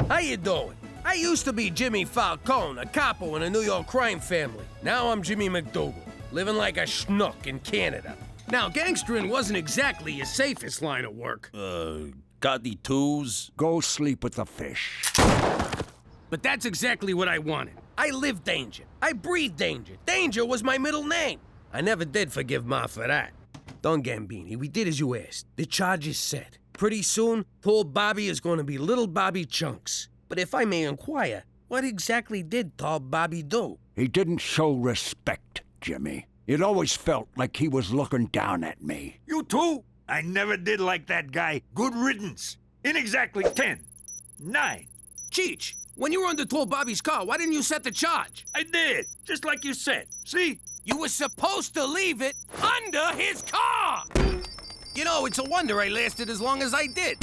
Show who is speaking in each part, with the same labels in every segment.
Speaker 1: How you doing? I used to be Jimmy Falcone, a capo in a New York crime family. Now I'm Jimmy McDougal, living like a schnook in Canada. Now, gangstering wasn't exactly your safest line of work.
Speaker 2: Got the twos?
Speaker 3: Go sleep with the fish.
Speaker 1: But that's exactly what I wanted. I lived danger. I breathed danger. Danger was my middle name. I never did forgive Ma for that. Don Gambini, we did as you asked. The charge is set. Pretty soon, tall Bobby is going to be little Bobby Chunks. But if I may inquire, what exactly did tall Bobby do?
Speaker 3: He didn't show respect, Jimmy. It always felt like he was looking down at me.
Speaker 4: You too? I never did like that guy. Good riddance. In exactly 10, 9.
Speaker 1: Cheech, when you were under tall Bobby's car, why didn't you set the charge?
Speaker 4: I did, just like you said. See?
Speaker 1: You were supposed to leave it under his car! You know, it's a wonder I lasted as long as I did.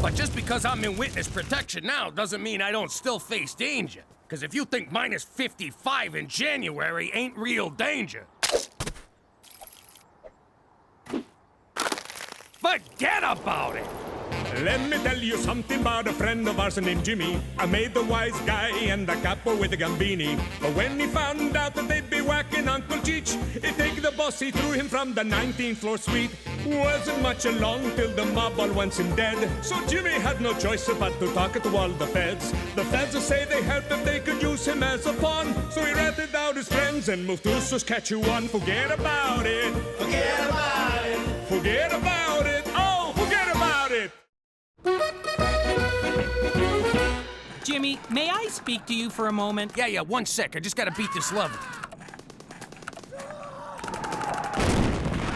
Speaker 1: But just because I'm in witness protection now doesn't mean I don't still face danger. Because if you think minus 55 in January ain't real danger, forget about it!
Speaker 5: Let me tell you something about a friend of ours named Jimmy. I made the wise guy and the capo with a Gambini. But when he found out that they'd be whacking Uncle Cheech, he'd take the boss, he threw him from the 19th floor suite. Wasn't much along till the mob all wants him dead. So Jimmy had no choice but to talk to all the feds. The feds say they helped if they could use him as a pawn. So he ratted out his friends and moved to Saskatchewan. Forget about it.
Speaker 6: Forget about it.
Speaker 5: Forget about it. Oh, forget about it.
Speaker 7: Jimmy, may I speak to you for a moment?
Speaker 1: Yeah, 1 sec. I just gotta beat this level.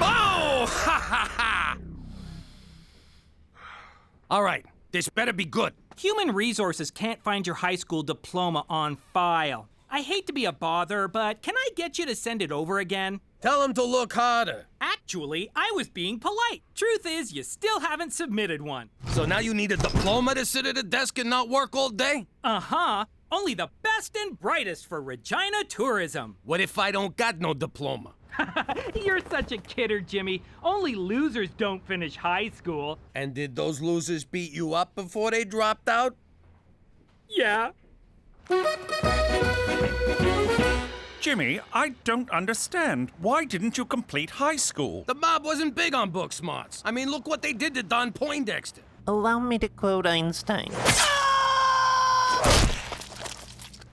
Speaker 1: Oh! Ha ha ha! All right, this better be good.
Speaker 7: Human Resources can't find your high school diploma on file. I hate to be a bother, but can I get you to send it over again?
Speaker 1: Tell him to look harder.
Speaker 7: Actually, I was being polite. Truth is, you still haven't submitted one.
Speaker 1: So now you need a diploma to sit at a desk and not work all day?
Speaker 7: Uh-huh. Only the best and brightest for Regina tourism.
Speaker 1: What if I don't got no diploma?
Speaker 7: You're such a kidder, Jimmy. Only losers don't finish high school.
Speaker 1: And did those losers beat you up before they dropped out?
Speaker 7: Yeah.
Speaker 8: Jimmy, I don't understand. Why didn't you complete high school?
Speaker 1: The mob wasn't big on book smarts. I mean, look what they did to Don Poindexter.
Speaker 9: Allow me to quote Einstein.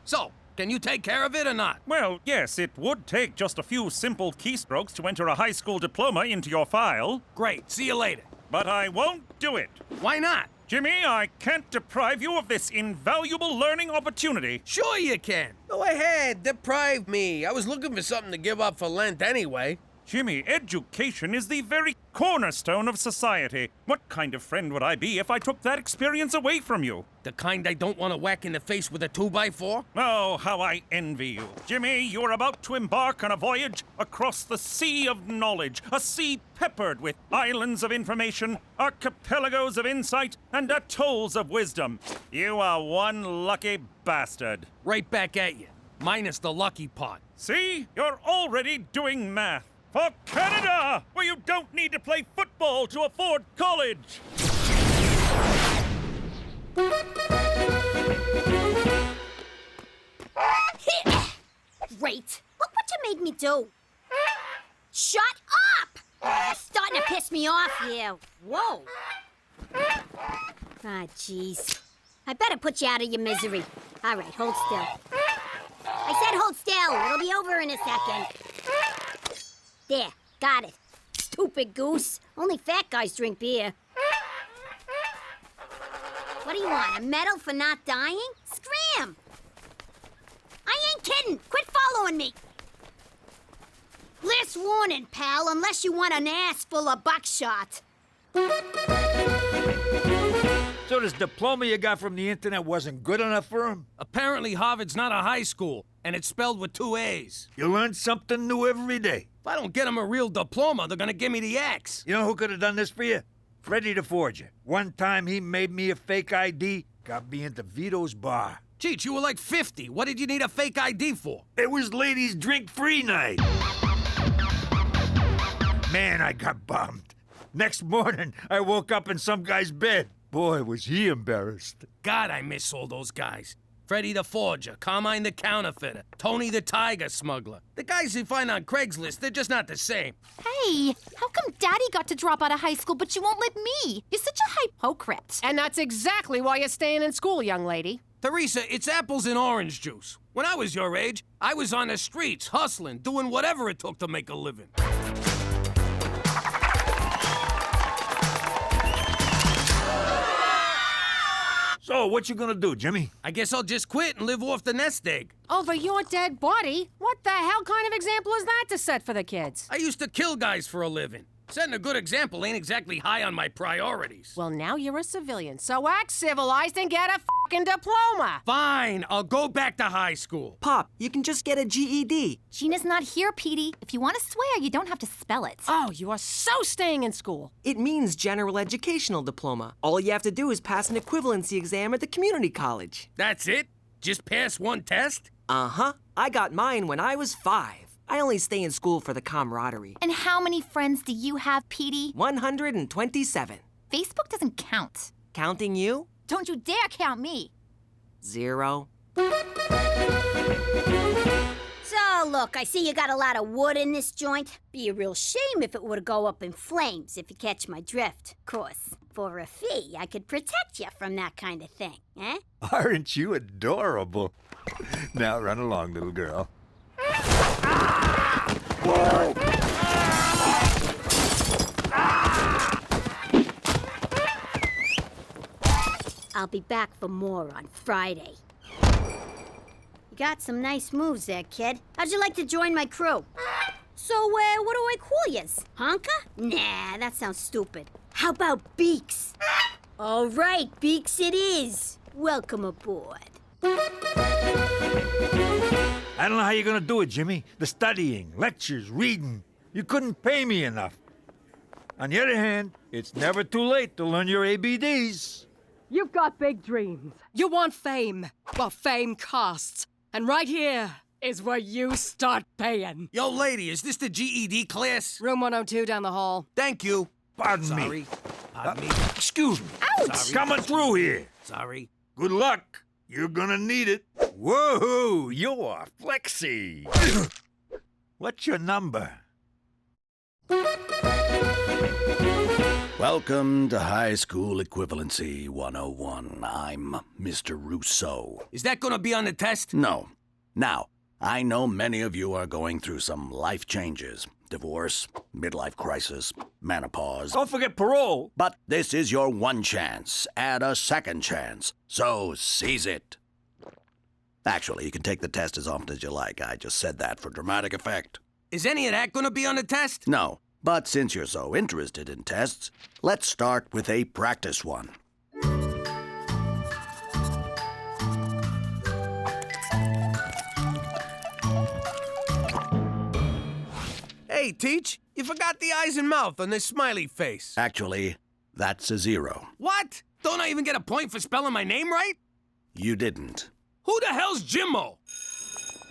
Speaker 1: So, can you take care of it or not?
Speaker 8: Well, yes, it would take just a few simple keystrokes to enter a high school diploma into your file.
Speaker 1: Great, see you later.
Speaker 8: But I won't do it.
Speaker 1: Why not?
Speaker 8: Jimmy, I can't deprive you of this invaluable learning opportunity.
Speaker 1: Sure you can. Go ahead, deprive me. I was looking for something to give up for Lent anyway.
Speaker 8: Jimmy, education is the very cornerstone of society. What kind of friend would I be if I took that experience away from you?
Speaker 1: The kind I don't want to whack in the face with a 2x4?
Speaker 8: Oh, how I envy you. Jimmy, you're about to embark on a voyage across the sea of knowledge, a sea peppered with islands of information, archipelagos of insight, and atolls of wisdom. You are one lucky bastard.
Speaker 1: Right back at you, minus the lucky part.
Speaker 8: See? You're already doing math. For Canada, where you don't need to play football to afford college.
Speaker 10: Great. Look what you made me do. Shut up! You're starting to piss me off here. Whoa. Ah, jeez. I better put you out of your misery. All right, hold still. I said hold still. It'll be over in a second. There, got it. Stupid goose. Only fat guys drink beer. What do you want, a medal for not dying? Scram! I ain't kidding. Quit following me. Last warning, pal, unless you want an ass full of buckshot.
Speaker 4: So this diploma you got from the internet wasn't good enough for him?
Speaker 1: Apparently Harvard's not a high school, and it's spelled with 2 A's.
Speaker 4: You learn something new every day.
Speaker 1: If I don't get him a real diploma, they're gonna give me the axe.
Speaker 4: You know who could have done this for you? Freddie the Forger. One time he made me a fake ID, got me into Vito's bar.
Speaker 1: Cheech, you were like 50. What did you need a fake ID for?
Speaker 4: It was ladies' drink-free night. Man, I got bummed. Next morning, I woke up in some guy's bed. Boy, was he embarrassed.
Speaker 1: God, I miss all those guys. Freddie the Forger, Carmine the Counterfeiter, Tony the Tiger Smuggler. The guys you find on Craigslist, they're just not the same.
Speaker 11: Hey, how come Daddy got to drop out of high school, but you won't let me? You're such a hypocrite.
Speaker 12: And that's exactly why you're staying in school, young lady.
Speaker 1: Theresa, it's apples and orange juice. When I was your age, I was on the streets, hustling, doing whatever it took to make a living.
Speaker 4: So, what you gonna do, Jimmy?
Speaker 1: I guess I'll just quit and live off the nest egg.
Speaker 12: Over your dead body? What the hell kind of example is that to set for the kids?
Speaker 1: I used to kill guys for a living. Setting a good example ain't exactly high on my priorities.
Speaker 12: Well, now you're a civilian, so act civilized and get a fucking diploma.
Speaker 1: Fine, I'll go back to high school.
Speaker 13: Pop, you can just get a GED.
Speaker 11: Gina's not here, Petey. If you want to swear, you don't have to spell it.
Speaker 12: Oh, you are so staying in school.
Speaker 13: It means general educational diploma. All you have to do is pass an equivalency exam at the community college.
Speaker 1: That's it? Just pass one test?
Speaker 13: Uh-huh. I got mine when I was 5. I only stay in school for the camaraderie.
Speaker 11: And how many friends do you have, Petey?
Speaker 13: 127.
Speaker 11: Facebook doesn't count.
Speaker 13: Counting you?
Speaker 11: Don't you dare count me.
Speaker 13: 0.
Speaker 10: So, look, I see you got a lot of wood in this joint. Be a real shame if it were to go up in flames, if you catch my drift. Of course, for a fee, I could protect you from that kind of thing, eh?
Speaker 4: Aren't you adorable? Now run along, little girl.
Speaker 10: I'll be back for more on Friday. You got some nice moves there, kid. How'd you like to join my crew? So, what do I call yous? Honka? Nah, that sounds stupid. How about Beaks? All right, Beaks it is. Welcome aboard.
Speaker 4: I don't know how you're gonna do it, Jimmy. The studying, lectures, reading. You couldn't pay me enough. On the other hand, it's never too late to learn your ABDs.
Speaker 12: You've got big dreams. You want fame. Well, fame costs. And right here is where you start paying.
Speaker 1: Yo, lady, is this the GED class?
Speaker 12: Room 102 down the hall.
Speaker 1: Thank you.
Speaker 4: Pardon me.
Speaker 1: Sorry. Pardon me.
Speaker 4: Excuse me.
Speaker 12: Ouch!
Speaker 1: Sorry.
Speaker 4: Coming through here.
Speaker 1: Sorry.
Speaker 4: Good luck. You're gonna need it. Whoa, you are flexy. What's your number?
Speaker 3: Welcome to High School Equivalency 101. I'm Mr. Rousseau.
Speaker 1: Is that gonna be on the test?
Speaker 3: No. Now, I know many of you are going through some life changes. Divorce, midlife crisis, menopause.
Speaker 4: Don't forget parole.
Speaker 3: But this is your one chance. Add a second chance. So seize it. Actually, you can take the test as often as you like. I just said that for dramatic effect.
Speaker 1: Is any of that gonna be on the test?
Speaker 3: No. But since you're so interested in tests, let's start with a practice one.
Speaker 1: Hey, Teach, you forgot the eyes and mouth on this smiley face.
Speaker 3: Actually, that's a 0.
Speaker 1: What? Don't I even get a point for spelling my name right?
Speaker 3: You didn't.
Speaker 1: Who the hell's Jimmo?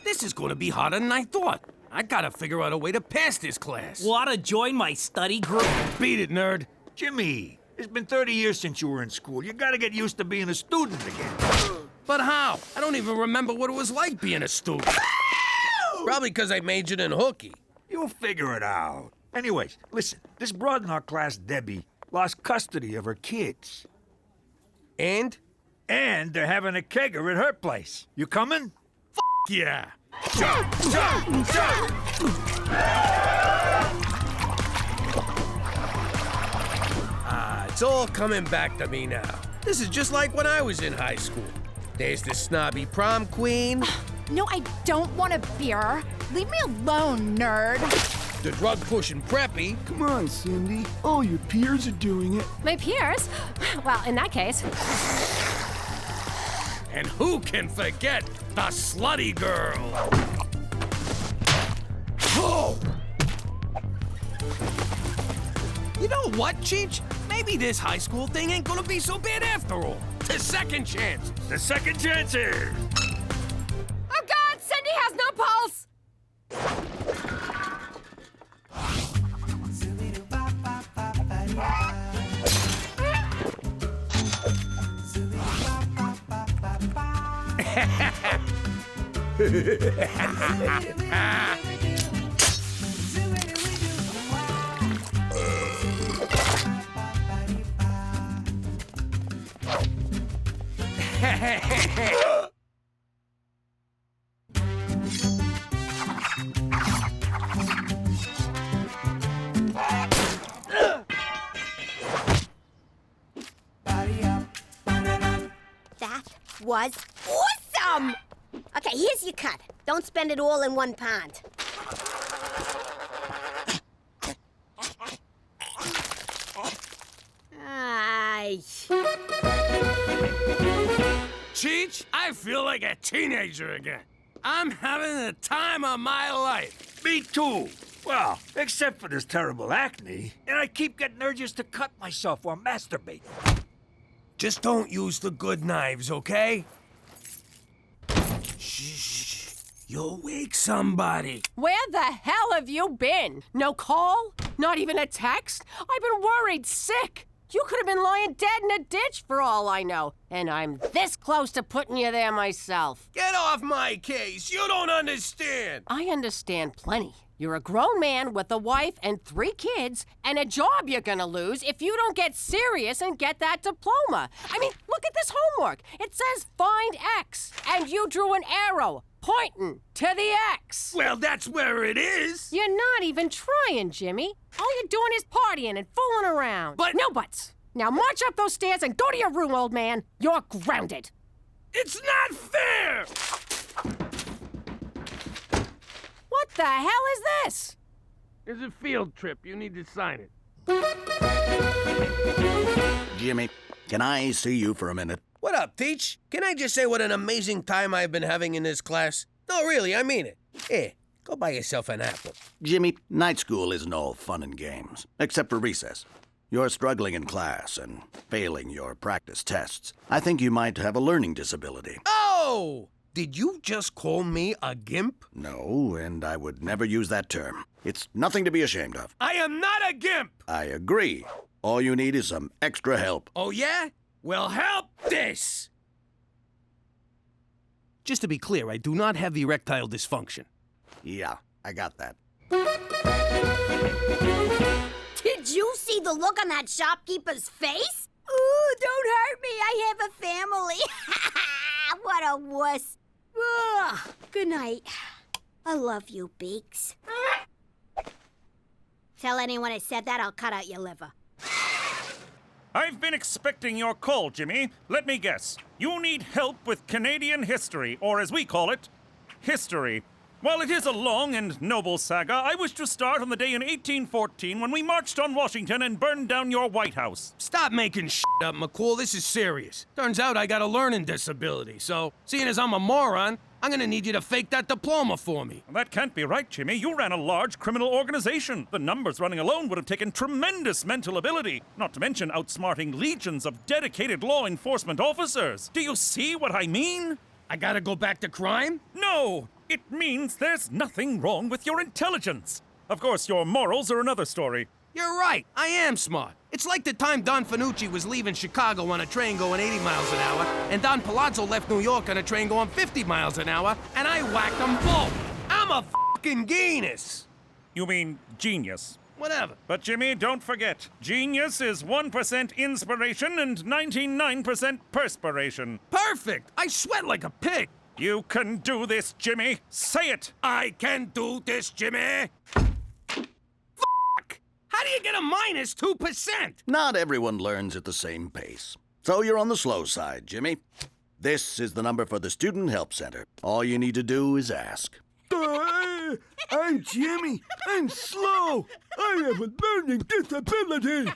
Speaker 1: This is gonna be harder than I thought. I gotta figure out a way to pass this class.
Speaker 7: Wanna join my study group?
Speaker 1: Beat it, nerd.
Speaker 4: Jimmy, it's been 30 years since you were in school. You gotta get used to being a student again.
Speaker 1: But how? I don't even remember what it was like being a student. Probably because I majored in hooky.
Speaker 4: You'll figure it out. Anyways, listen, this broad in our class, Debbie, lost custody of her kids.
Speaker 1: And?
Speaker 4: And they're having a kegger at her place. You coming?
Speaker 1: Yeah.
Speaker 4: Jump, jump, jump!
Speaker 1: It's all coming back to me now. This is just like when I was in high school. There's the snobby prom queen.
Speaker 11: No, I don't want a beer. Leave me alone, nerd.
Speaker 1: The drug-pushing preppy.
Speaker 14: Come on, Cindy. All your peers are doing it.
Speaker 12: My peers? Well, in that case.
Speaker 1: And who can forget the slutty girl? Oh! You know what, Cheech? Maybe this high school thing ain't gonna be so bad after all. The second chance.
Speaker 4: The second chances!
Speaker 12: Oh, God! Cindy has no pulse!
Speaker 10: That was awesome! Okay, here's your cut. Don't spend it all in one pond. Aye.
Speaker 1: Cheech, I feel like a teenager again. I'm having the time of my life.
Speaker 4: Me too. Well, except for this terrible acne, and I keep getting urges to cut myself or masturbate.
Speaker 1: Just don't use the good knives, okay? Shh. You'll wake somebody.
Speaker 12: Where the hell have you been? No call? Not even a text? I've been worried sick. You could have been lying dead in a ditch for all I know. And I'm this close to putting you there myself.
Speaker 1: Get off my case. You don't understand.
Speaker 12: I understand plenty. You're a grown man with a wife and 3 kids and a job you're gonna lose if you don't get serious and get that diploma. I mean, look at this homework. It says find X, and you drew an arrow pointing to the X.
Speaker 1: Well, that's where it is.
Speaker 12: You're not even trying, Jimmy. All you're doing is partying and fooling around.
Speaker 1: But
Speaker 12: no buts. Now march up those stairs and go to your room, old man. You're grounded.
Speaker 1: It's not fair!
Speaker 12: What the hell is this?
Speaker 1: It's a field trip. You need to sign it.
Speaker 3: Jimmy, can I see you for a minute?
Speaker 1: What up, Teach? Can I just say what an amazing time I've been having in this class? No, really, I mean it. Here, go buy yourself an apple.
Speaker 3: Jimmy, night school isn't all fun and games, except for recess. You're struggling in class and failing your practice tests. I think you might have a learning disability.
Speaker 1: Oh! Did you just call me a gimp?
Speaker 3: No, and I would never use that term. It's nothing to be ashamed of.
Speaker 1: I am not a gimp!
Speaker 3: I agree. All you need is some extra help.
Speaker 1: Oh, yeah? Well, help this! Just to be clear, I do not have erectile dysfunction.
Speaker 3: Yeah, I got that.
Speaker 10: Did you see the look on that shopkeeper's face? Ooh, don't hurt me. I have a family. What a wuss. Ugh. Good night. I love you, Beaks. Tell anyone I said that, I'll cut out your liver.
Speaker 8: I've been expecting your call, Jimmy. Let me guess. You need help with Canadian history, or as we call it, history. While it is a long and noble saga, I wish to start on the day in 1814 when we marched on Washington and burned down your White House.
Speaker 1: Stop making shit up, McCool. This is serious. Turns out I got a learning disability, so seeing as I'm a moron, I'm gonna need you to fake that diploma for me.
Speaker 8: That can't be right, Jimmy. You ran a large criminal organization. The numbers running alone would have taken tremendous mental ability, not to mention outsmarting legions of dedicated law enforcement officers. Do you see what I mean?
Speaker 1: I gotta go back to crime?
Speaker 8: No! It means there's nothing wrong with your intelligence. Of course, your morals are another story.
Speaker 1: You're right. I am smart. It's like the time Don Fanucci was leaving Chicago on a train going 80 miles an hour, and Don Palazzo left New York on a train going 50 miles an hour, and I whacked them both. I'm a fucking genius.
Speaker 8: You mean genius?
Speaker 1: Whatever.
Speaker 8: But Jimmy, don't forget, genius is 1% inspiration and 99% perspiration.
Speaker 1: Perfect. I sweat like a pig.
Speaker 8: You can do this, Jimmy. Say it.
Speaker 1: I can do this, Jimmy. How do you get a minus 2%?
Speaker 3: Not everyone learns at the same pace. So you're on the slow side, Jimmy. This is the number for the Student Help Center. All you need to do is ask.
Speaker 14: I'm Jimmy. I'm slow. I have a learning disability.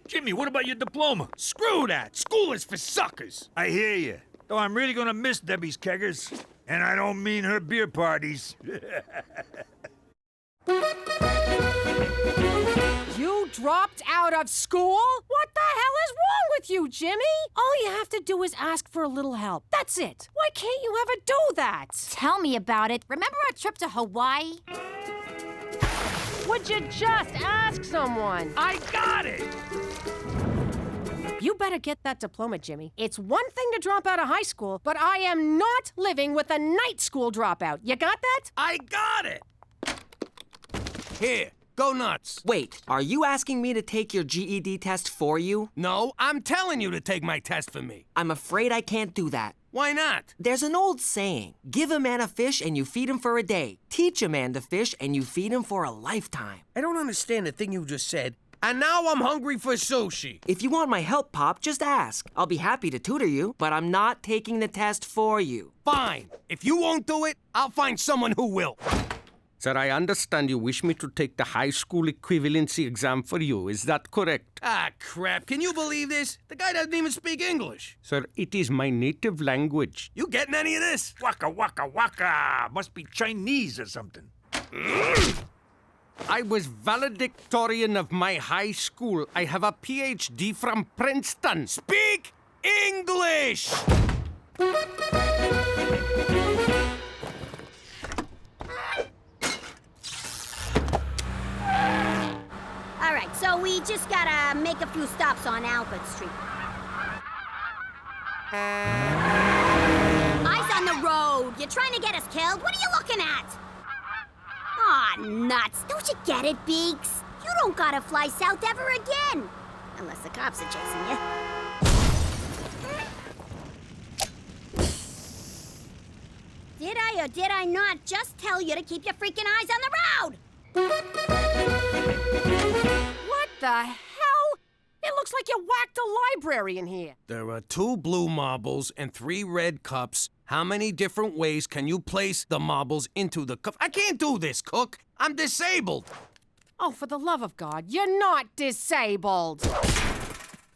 Speaker 4: Jimmy, what about your diploma?
Speaker 1: Screw that. School is for suckers.
Speaker 4: I hear you. Though I'm really gonna miss Debbie's keggers. And I don't mean her beer parties.
Speaker 12: You dropped out of school? What the hell is wrong with you, Jimmy? All you have to do is ask for a little help. That's it. Why can't you ever do that?
Speaker 11: Tell me about it. Remember our trip to Hawaii?
Speaker 12: Would you just ask someone?
Speaker 1: I got it!
Speaker 12: You better get that diploma, Jimmy. It's one thing to drop out of high school, but I am not living with a night school dropout. You got that?
Speaker 1: I got it! Here, go nuts.
Speaker 13: Wait, are you asking me to take your GED test for you?
Speaker 1: No, I'm telling you to take my test for me.
Speaker 13: I'm afraid I can't do that.
Speaker 1: Why not?
Speaker 13: There's an old saying, give a man a fish and you feed him for a day. Teach a man to fish and you feed him for a lifetime.
Speaker 1: I don't understand the thing you just said, and now I'm hungry for sushi.
Speaker 13: If you want my help, Pop, just ask. I'll be happy to tutor you, but I'm not taking the test for you.
Speaker 1: Fine. If you won't do it, I'll find someone who will. Sir, I understand you wish me to take the high school equivalency exam for you. Is that correct? Ah, crap. Can you believe this? The guy doesn't even speak English. Sir, it is my native language. You getting any of this?
Speaker 4: Waka, waka, waka. Must be Chinese or something.
Speaker 1: I was valedictorian of my high school. I have a PhD from Princeton. Speak English!
Speaker 10: All right, so we just gotta make a few stops on Albert Street. Eyes on the road. You're trying to get us killed? What are you looking at? Aw, nuts. Don't you get it, Beaks? You don't gotta fly south ever again. Unless the cops are chasing you. Did I or did I not just tell you to keep your freaking eyes on the road?
Speaker 12: What the hell? It looks like you whacked a library in here.
Speaker 1: There are 2 blue marbles and 3 red cups. How many different ways can you place the marbles into the cup? I can't do this, Cook. I'm disabled.
Speaker 12: Oh, for the love of God, you're not disabled.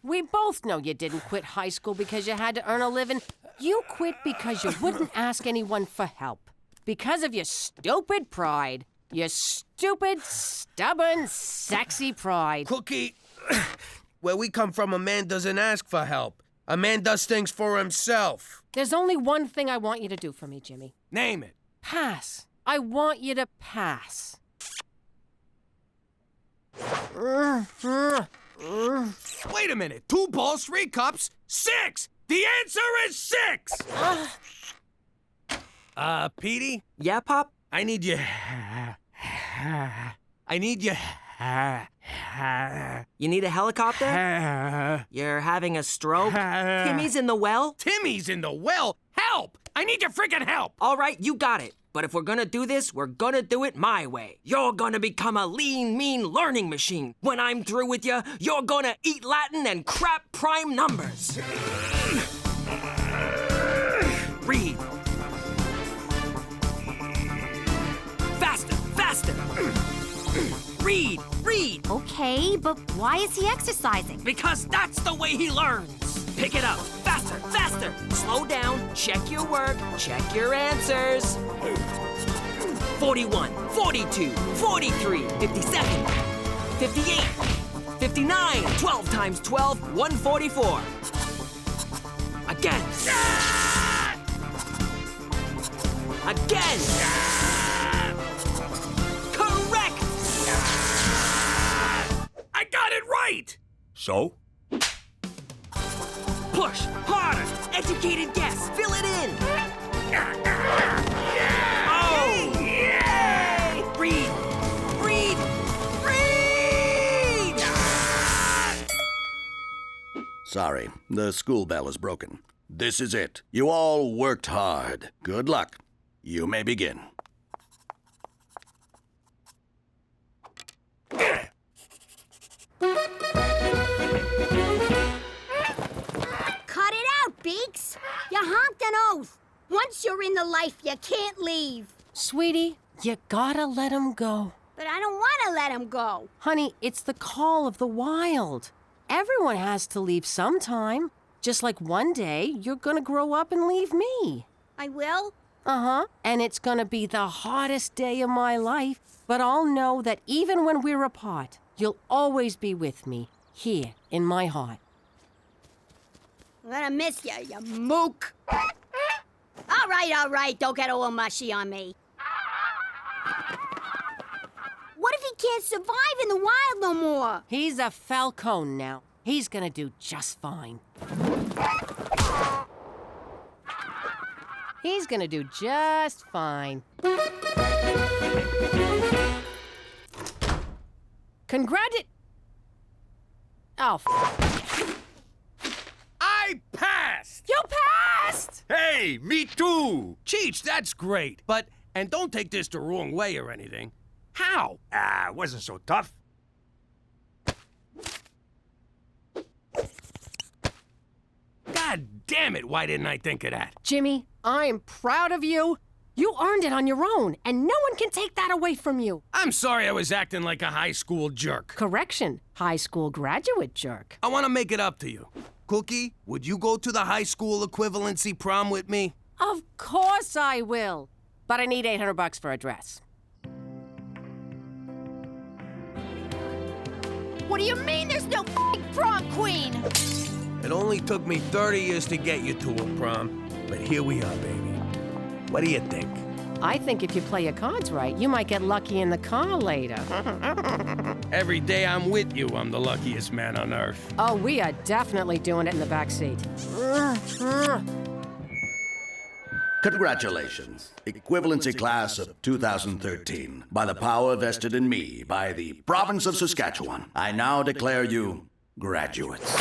Speaker 12: We both know you didn't quit high school because you had to earn a living. You quit because you wouldn't ask anyone for help. Because of your stupid pride. Your stupid, stubborn, sexy pride.
Speaker 1: Cookie, where we come from, a man doesn't ask for help. A man does things for himself.
Speaker 12: There's only one thing I want you to do for me, Jimmy.
Speaker 1: Name it.
Speaker 12: Pass. I want you to pass.
Speaker 1: Wait a minute. 2 balls, 3 cups, 6! The answer is 6! Petey?
Speaker 13: Yeah, Pop?
Speaker 1: I need you... I need you...
Speaker 13: You need a helicopter? You're having a stroke? Timmy's in the well?
Speaker 1: Timmy's in the well? Help! I need your freaking help!
Speaker 13: All right, you got it. But if we're gonna do this, we're gonna do it my way. You're gonna become a lean, mean learning machine. When I'm through with you, you're gonna eat Latin and crap prime numbers. Read. Faster, faster. Read, read.
Speaker 11: Okay, but why is he exercising?
Speaker 13: Because that's the way he learns. Pick it up. Faster, faster. Slow down. Check your work. Check your answers. 41, 42, 43, 57, 58, 59. 12 times 12, 144. Again. Again. Correct.
Speaker 1: I got it right!
Speaker 4: So?
Speaker 13: Push harder. Educated guess. Fill it in. Oh! Yay! Read. Read. Read!
Speaker 3: Sorry, the school bell is broken. This is it. You all worked hard. Good luck. You may begin.
Speaker 10: Cut it out, Beaks. You honked an oath. Once you're in the life, you can't leave.
Speaker 12: Sweetie, you gotta let him go.
Speaker 10: But I don't want to let him go.
Speaker 12: Honey, it's the call of the wild. Everyone has to leave sometime. Just like one day, you're gonna grow up and leave me.
Speaker 10: I will?
Speaker 12: Uh-huh. And it's gonna be the hottest day of my life. But I'll know that even when we're apart, you'll always be with me, here in my heart.
Speaker 10: I'm gonna miss you, you mook. All right. Don't get all mushy on me. What if he can't survive in the wild no more.
Speaker 12: He's a Falcone now. He's gonna do just fine. He's gonna do just fine. Oh,
Speaker 1: I passed!
Speaker 12: You passed!
Speaker 4: Hey, me too!
Speaker 1: Cheech, that's great. But, and don't take this the wrong way or anything. How?
Speaker 4: It wasn't so tough.
Speaker 1: God damn it, why didn't I think of that?
Speaker 12: Jimmy, I'm proud of you. You earned it on your own, and no one can take that away from you.
Speaker 1: I'm sorry I was acting like a high school jerk.
Speaker 12: Correction, high school graduate jerk.
Speaker 1: I want to make it up to you. Cookie, would you go to the high school equivalency prom with me?
Speaker 12: Of course I will. But I need $800 for a dress.
Speaker 11: What do you mean there's no f***ing prom queen?
Speaker 1: It only took me 30 years to get you to a prom, but here we are, baby. What do you think?
Speaker 12: I think if you play your cards right, you might get lucky in the car later.
Speaker 1: Every day I'm with you, I'm the luckiest man on earth.
Speaker 12: Oh, we are definitely doing it in the back seat.
Speaker 3: Congratulations, equivalency class of 2013. By the power vested in me by the province of Saskatchewan, I now declare you graduates.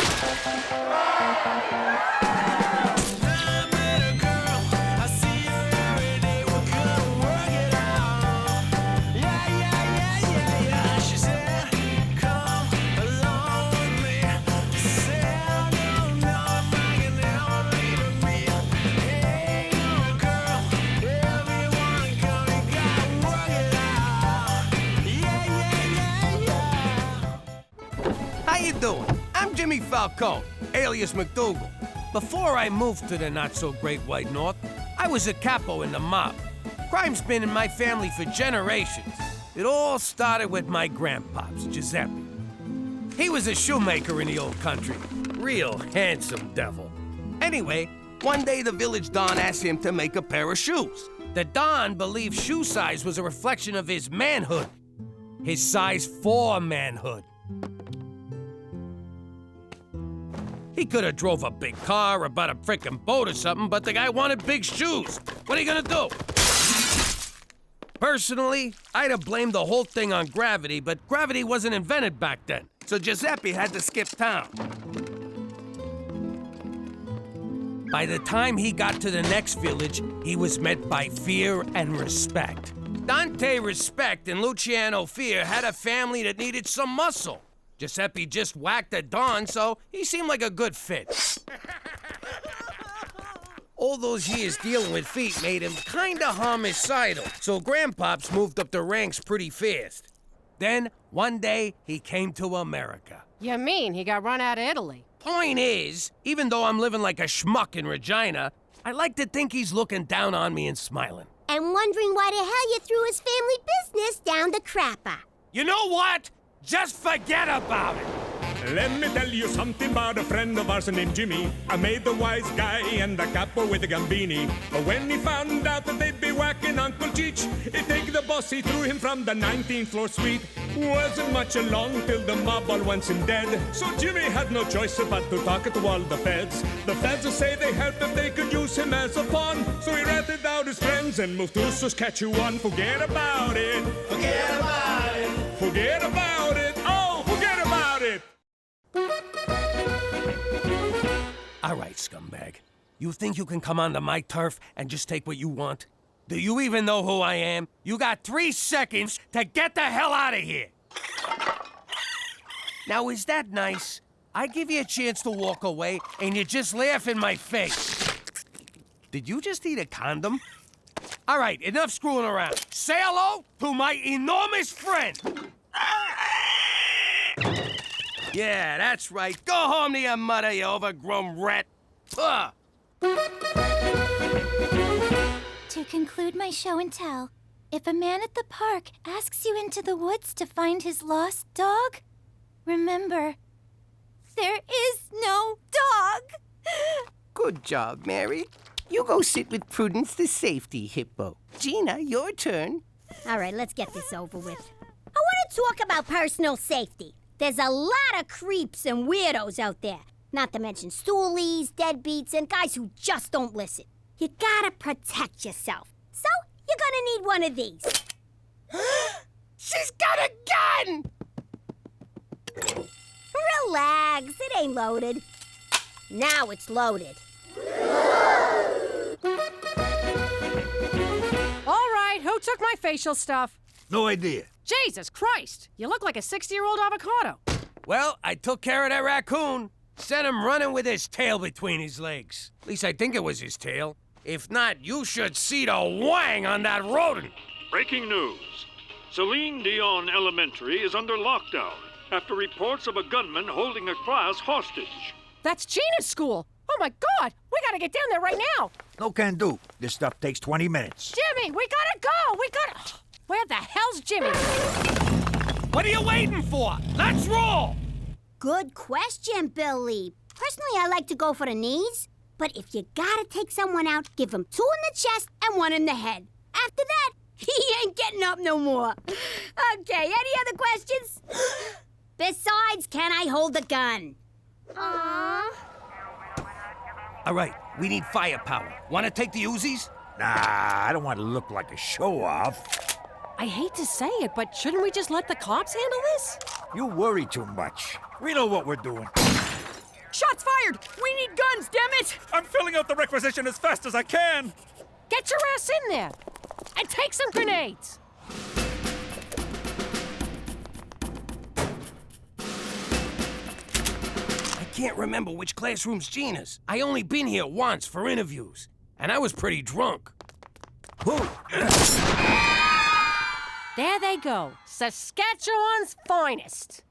Speaker 1: How you doing? I'm Jimmy Falcone, alias McDougal. Before I moved to the not-so-great White North, I was a capo in the mob. Crime's been in my family for generations. It all started with my grandpops, Giuseppe. He was a shoemaker in the old country. Real handsome devil. Anyway, one day the village don asked him to make a pair of shoes. The don believed shoe size was a reflection of his manhood. His size 4 manhood. He could have drove a big car or bought a frickin' boat or something, but the guy wanted big shoes. What are you gonna do? Personally, I'd have blamed the whole thing on gravity, but gravity wasn't invented back then, so Giuseppe had to skip town. By the time he got to the next village, he was met by fear and respect. Dante Respect and Luciano Fear had a family that needed some muscle. Giuseppe just whacked a Don, so he seemed like a good fit. All those years dealing with feet made him kinda homicidal, so Grandpops moved up the ranks pretty fast. Then, one day, he came to America.
Speaker 12: You mean he got run out of Italy?
Speaker 1: Point is, even though I'm living like a schmuck in Regina, I like to think he's looking down on me and smiling.
Speaker 10: And wondering why the hell you threw his family business down the crapper.
Speaker 1: You know what? Just forget about it.
Speaker 5: Let me tell you something about a friend of ours named Jimmy. I made the wise guy and the capo with the gambini. But when he found out that they'd be whacking Uncle Cheech, he'd take the boss, he threw him from the 19th floor suite. Wasn't much along till the mob all wants him dead. So Jimmy had no choice but to talk to all the feds. The feds will say they helped if they could use him as a pawn. So he ratted out his friends and moved to Saskatchewan. Forget about it.
Speaker 6: Forget about it.
Speaker 5: Forget about it. Oh, forget about it.
Speaker 1: All right, scumbag. You think you can come onto my turf and just take what you want? Do you even know who I am? You got 3 seconds to get the hell out of here. Now, is that nice? I give you a chance to walk away, and you just laugh in my face. Did you just eat a condom? All right, enough screwing around. Say hello to my enormous friend. Yeah, that's right. Go home to your mother, you overgrown rat. Ugh.
Speaker 15: To conclude my show and tell, if a man at the park asks you into the woods to find his lost dog, remember, there is no dog.
Speaker 16: Good job, Mary. You go sit with Prudence the safety hippo. Gina, your turn.
Speaker 10: All right, let's get this over with. I want to talk about personal safety. There's a lot of creeps and weirdos out there. Not to mention stoolies, deadbeats, and guys who just don't listen. You gotta protect yourself. So, you're gonna need one of these.
Speaker 12: She's got a gun!
Speaker 10: Relax, it ain't loaded. Now it's loaded.
Speaker 12: All right, who took my facial stuff?
Speaker 4: No idea.
Speaker 12: Jesus Christ, you look like a 60-year-old avocado.
Speaker 1: Well, I took care of that raccoon. Sent him running with his tail between his legs. At least I think it was his tail. If not, you should see the wang on that rodent.
Speaker 17: Breaking news. Celine Dion Elementary is under lockdown after reports of a gunman holding a class hostage.
Speaker 12: That's Gina's school. Oh my God, we gotta get down there right now.
Speaker 4: No can do. This stuff takes 20 minutes.
Speaker 12: Jimmy, we gotta go. Where the hell's Jimmy?
Speaker 1: What are you waiting for? Let's roll!
Speaker 10: Good question, Billy. Personally, I like to go for the knees. But if you gotta take someone out, give him 2 in the chest and 1 in the head. After that, he ain't getting up no more. Okay, any other questions? Besides, can I hold the gun? Aww.
Speaker 1: All right, we need firepower. Want to take the Uzis?
Speaker 4: Nah, I don't want to look like a show-off.
Speaker 12: I hate to say it, but shouldn't we just let the cops handle this?
Speaker 4: You worry too much. We know what we're doing.
Speaker 12: Shots fired! We need guns, damn it!
Speaker 8: I'm filling out the requisition as fast as I can.
Speaker 12: Get your ass in there! And take some grenades!
Speaker 1: I can't remember which classroom's Gina's. I only been here once for interviews, and I was pretty drunk.
Speaker 12: There they go. Saskatchewan's finest.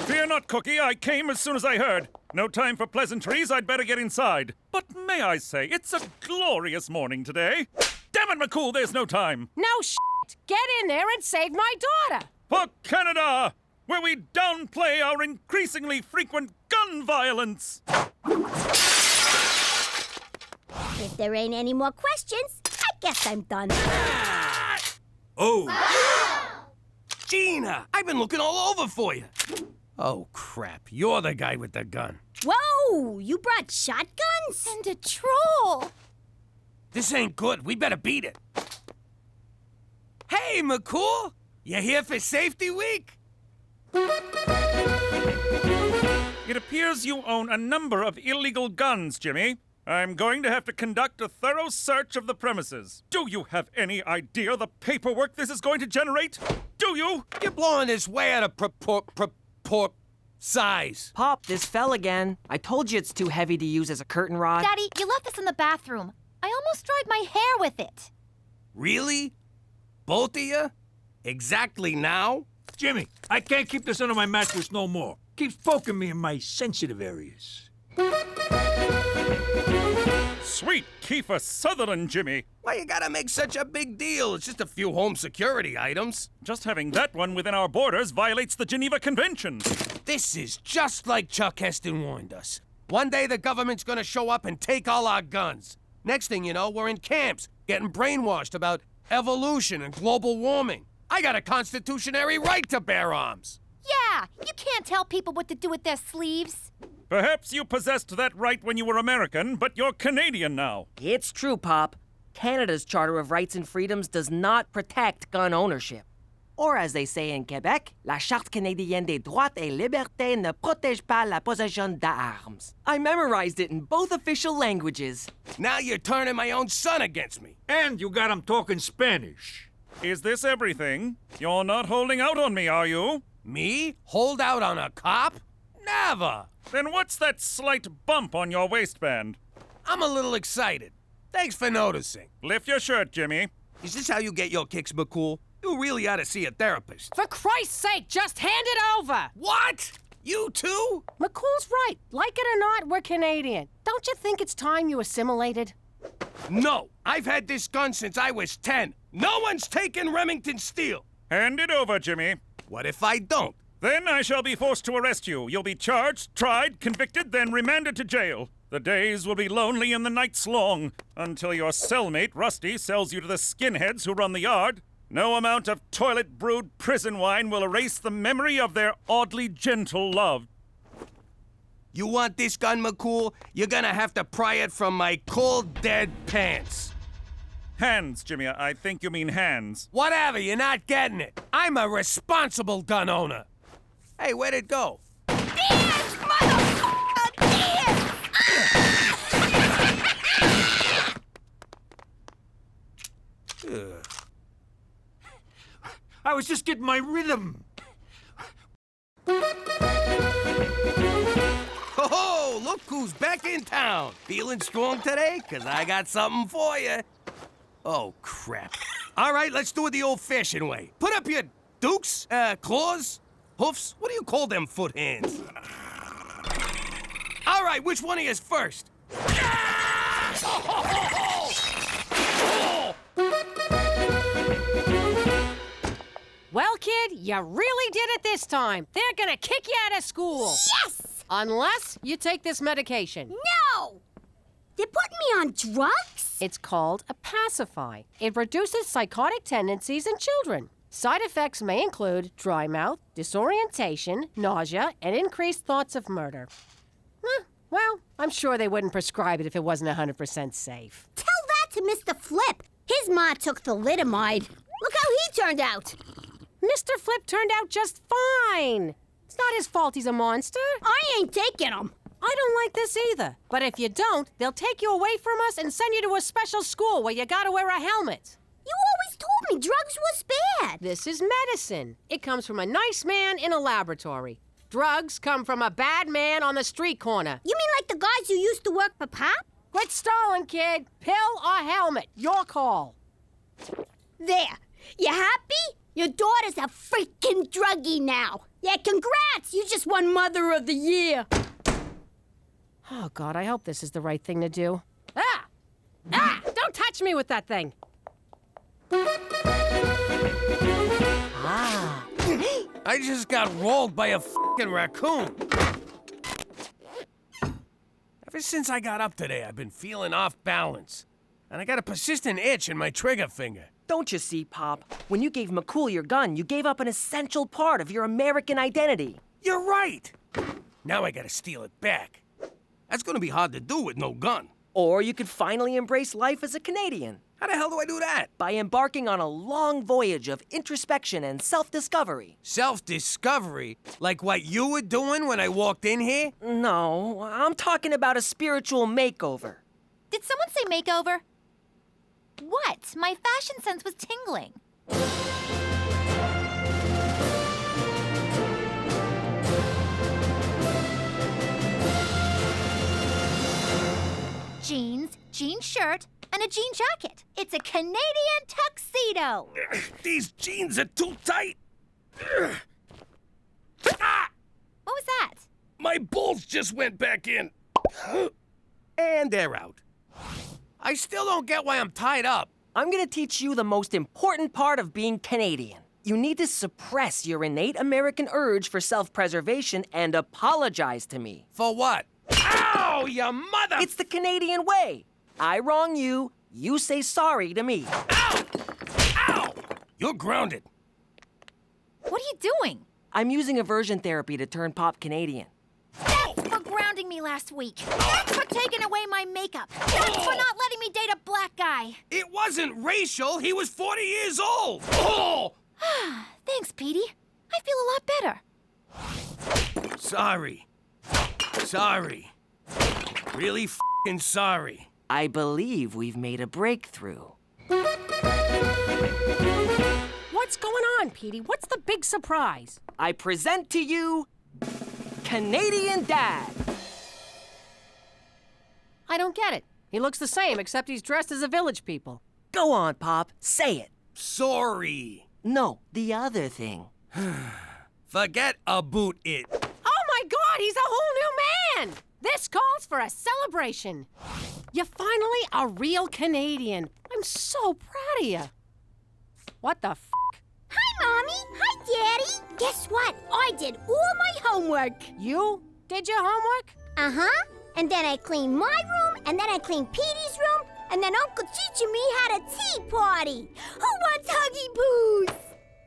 Speaker 8: Fear not, Cookie. I came as soon as I heard. No time for pleasantries. I'd better get inside. But may I say, it's a glorious morning today. Damn it, McCool, there's no time.
Speaker 12: No shit. Get in there and save my daughter.
Speaker 8: For Canada, where we downplay our increasingly frequent gun violence.
Speaker 10: If there ain't any more questions, I guess I'm done.
Speaker 1: Oh! Gina! I've been looking all over for you. Oh, crap. You're the guy with the gun.
Speaker 10: Whoa! You brought shotguns?
Speaker 15: And a troll!
Speaker 1: This ain't good. We better beat it. Hey, McCool! You here for Safety Week?
Speaker 8: It appears you own a number of illegal guns, Jimmy. I'm going to have to conduct a thorough search of the premises. Do you have any idea the paperwork this is going to generate? Do you?
Speaker 1: You're blowing this way out of size.
Speaker 13: Pop, this fell again. I told you it's too heavy to use as a curtain rod.
Speaker 15: Daddy, you left this in the bathroom. I almost dried my hair with it.
Speaker 1: Really? Both of you? Exactly now?
Speaker 4: Jimmy, I can't keep this under my mattress no more. Keeps poking me in my sensitive areas.
Speaker 8: Sweet Kiefer Sutherland, Jimmy.
Speaker 1: Why you gotta make such a big deal? It's just a few home security items.
Speaker 8: Just having that one within our borders violates the Geneva Convention.
Speaker 1: This is just like Chuck Heston warned us. One day the government's gonna show up and take all our guns. Next thing you know, we're in camps, getting brainwashed about evolution and global warming. I got a constitutionary right to bear arms.
Speaker 15: Yeah, you can't tell people what to do with their sleeves.
Speaker 8: Perhaps you possessed that right when you were American, but you're Canadian now.
Speaker 13: It's true, Pop. Canada's Charter of Rights and Freedoms does not protect gun ownership. Or as they say in Quebec, la Charte canadienne des droits et libertés ne protège pas la possession d'armes. I memorized it in both official languages.
Speaker 1: Now you're turning my own son against me.
Speaker 4: And you got him talking Spanish.
Speaker 8: Is this everything? You're not holding out on me, are you?
Speaker 1: Me? Hold out on a cop? Never!
Speaker 8: Then what's that slight bump on your waistband?
Speaker 1: I'm a little excited. Thanks for noticing.
Speaker 8: Lift your shirt, Jimmy.
Speaker 1: Is this how you get your kicks, McCool? You really ought to see a therapist.
Speaker 12: For Christ's sake, just hand it over!
Speaker 1: What? You too?
Speaker 12: McCool's right. Like it or not, we're Canadian. Don't you think it's time you assimilated?
Speaker 1: No, I've had this gun since I was 10. No one's taken Remington Steel.
Speaker 8: Hand it over, Jimmy.
Speaker 1: What if I don't?
Speaker 8: Then I shall be forced to arrest you. You'll be charged, tried, convicted, then remanded to jail. The days will be lonely and the nights long, until your cellmate, Rusty, sells you to the skinheads who run the yard. No amount of toilet-brewed prison wine will erase the memory of their oddly gentle love.
Speaker 1: You want this gun, McCool? You're gonna have to pry it from my cold, dead pants.
Speaker 8: Hands, Jimmy. I think you mean hands.
Speaker 1: Whatever, you're not getting it. I'm a responsible gun owner. Hey, where'd it go?
Speaker 10: Dance, motherfucker! Dance!
Speaker 4: I was just getting my rhythm.
Speaker 1: Ho-ho! Look who's back in town. Feeling strong today? 'Cause I got something for you. Oh, crap. All right, let's do it the old-fashioned way. Put up your dukes, claws, hoofs. What do you call them foot hands? All right, which one of you's first?
Speaker 12: Well, kid, you really did it this time. They're gonna kick you out of school.
Speaker 10: Yes!
Speaker 12: Unless you take this medication.
Speaker 10: No! They're putting me on drugs?
Speaker 12: It's called a pacify. It reduces psychotic tendencies in children. Side effects may include dry mouth, disorientation, nausea, and increased thoughts of murder. Well, I'm sure they wouldn't prescribe it if it wasn't 100% safe.
Speaker 10: Tell that to Mr. Flip. His ma took thalidomide. Look how he turned out.
Speaker 12: Mr. Flip turned out just fine. It's not his fault he's a monster.
Speaker 10: I ain't taking him.
Speaker 12: I don't like this either. But if you don't, they'll take you away from us and send you to a special school where you gotta wear a helmet.
Speaker 10: You always told me drugs was bad.
Speaker 12: This is medicine. It comes from a nice man in a laboratory. Drugs come from a bad man on the street corner.
Speaker 10: You mean like the guys who used to work for Pop?
Speaker 12: Quit stalling, kid. Pill or helmet. Your call.
Speaker 10: There. You happy? Your daughter's a freaking druggie now. Yeah, congrats. You just won Mother of the Year.
Speaker 12: Oh, God, I hope this is the right thing to do. Ah! Don't touch me with that thing.
Speaker 1: Ah. I just got rolled by a fucking raccoon. Ever since I got up today, I've been feeling off balance. And I got a persistent itch in my trigger finger.
Speaker 13: Don't you see, Pop? When you gave McCool your gun, you gave up an essential part of your American identity.
Speaker 1: You're right. Now I gotta steal it back. That's gonna be hard to do with no gun.
Speaker 13: Or you could finally embrace life as a Canadian.
Speaker 1: How the hell do I do that?
Speaker 13: By embarking on a long voyage of introspection and self-discovery.
Speaker 1: Self-discovery? Like what you were doing when I walked in here?
Speaker 13: No, I'm talking about a spiritual makeover.
Speaker 15: Did someone say makeover? What? My fashion sense was tingling. Jeans, jean shirt, and a jean jacket. It's a Canadian tuxedo.
Speaker 1: These jeans are too tight.
Speaker 15: What was that?
Speaker 1: My balls just went back in. And they're out. I still don't get why I'm tied up.
Speaker 13: I'm gonna teach you the most important part of being Canadian. You need to suppress your innate American urge for self-preservation and apologize to me.
Speaker 1: For what? Ow, you mother!
Speaker 13: It's the Canadian way. I wrong you, you say sorry to me.
Speaker 1: Ow! Ow! You're grounded.
Speaker 15: What are you doing?
Speaker 13: I'm using aversion therapy to turn Pop Canadian.
Speaker 15: Thanks for grounding me last week. Thanks for taking away my makeup. Thanks for not letting me date a black guy.
Speaker 1: It wasn't racial. He was 40 years old. Oh!
Speaker 15: Thanks, Petey. I feel a lot better.
Speaker 1: Sorry. Sorry. Really f***ing sorry.
Speaker 13: I believe we've made a breakthrough.
Speaker 12: What's going on, Petey? What's the big surprise?
Speaker 13: I present to you Canadian Dad.
Speaker 12: I don't get it. He looks the same, except he's dressed as a village people.
Speaker 13: Go on, Pop. Say it.
Speaker 1: Sorry.
Speaker 13: No, the other thing.
Speaker 1: Forget about it.
Speaker 12: Oh my God, he's a whole new man! This calls for a celebration. You're finally a real Canadian. I'm so proud of you. What the f***?
Speaker 10: Hi, Mommy. Hi, Daddy. Guess what? I did all my homework.
Speaker 12: You did your homework?
Speaker 10: Uh-huh. And then I cleaned my room, and then I cleaned Petey's room, And then Uncle Cheech and me had a tea party. Who wants Huggy Boos?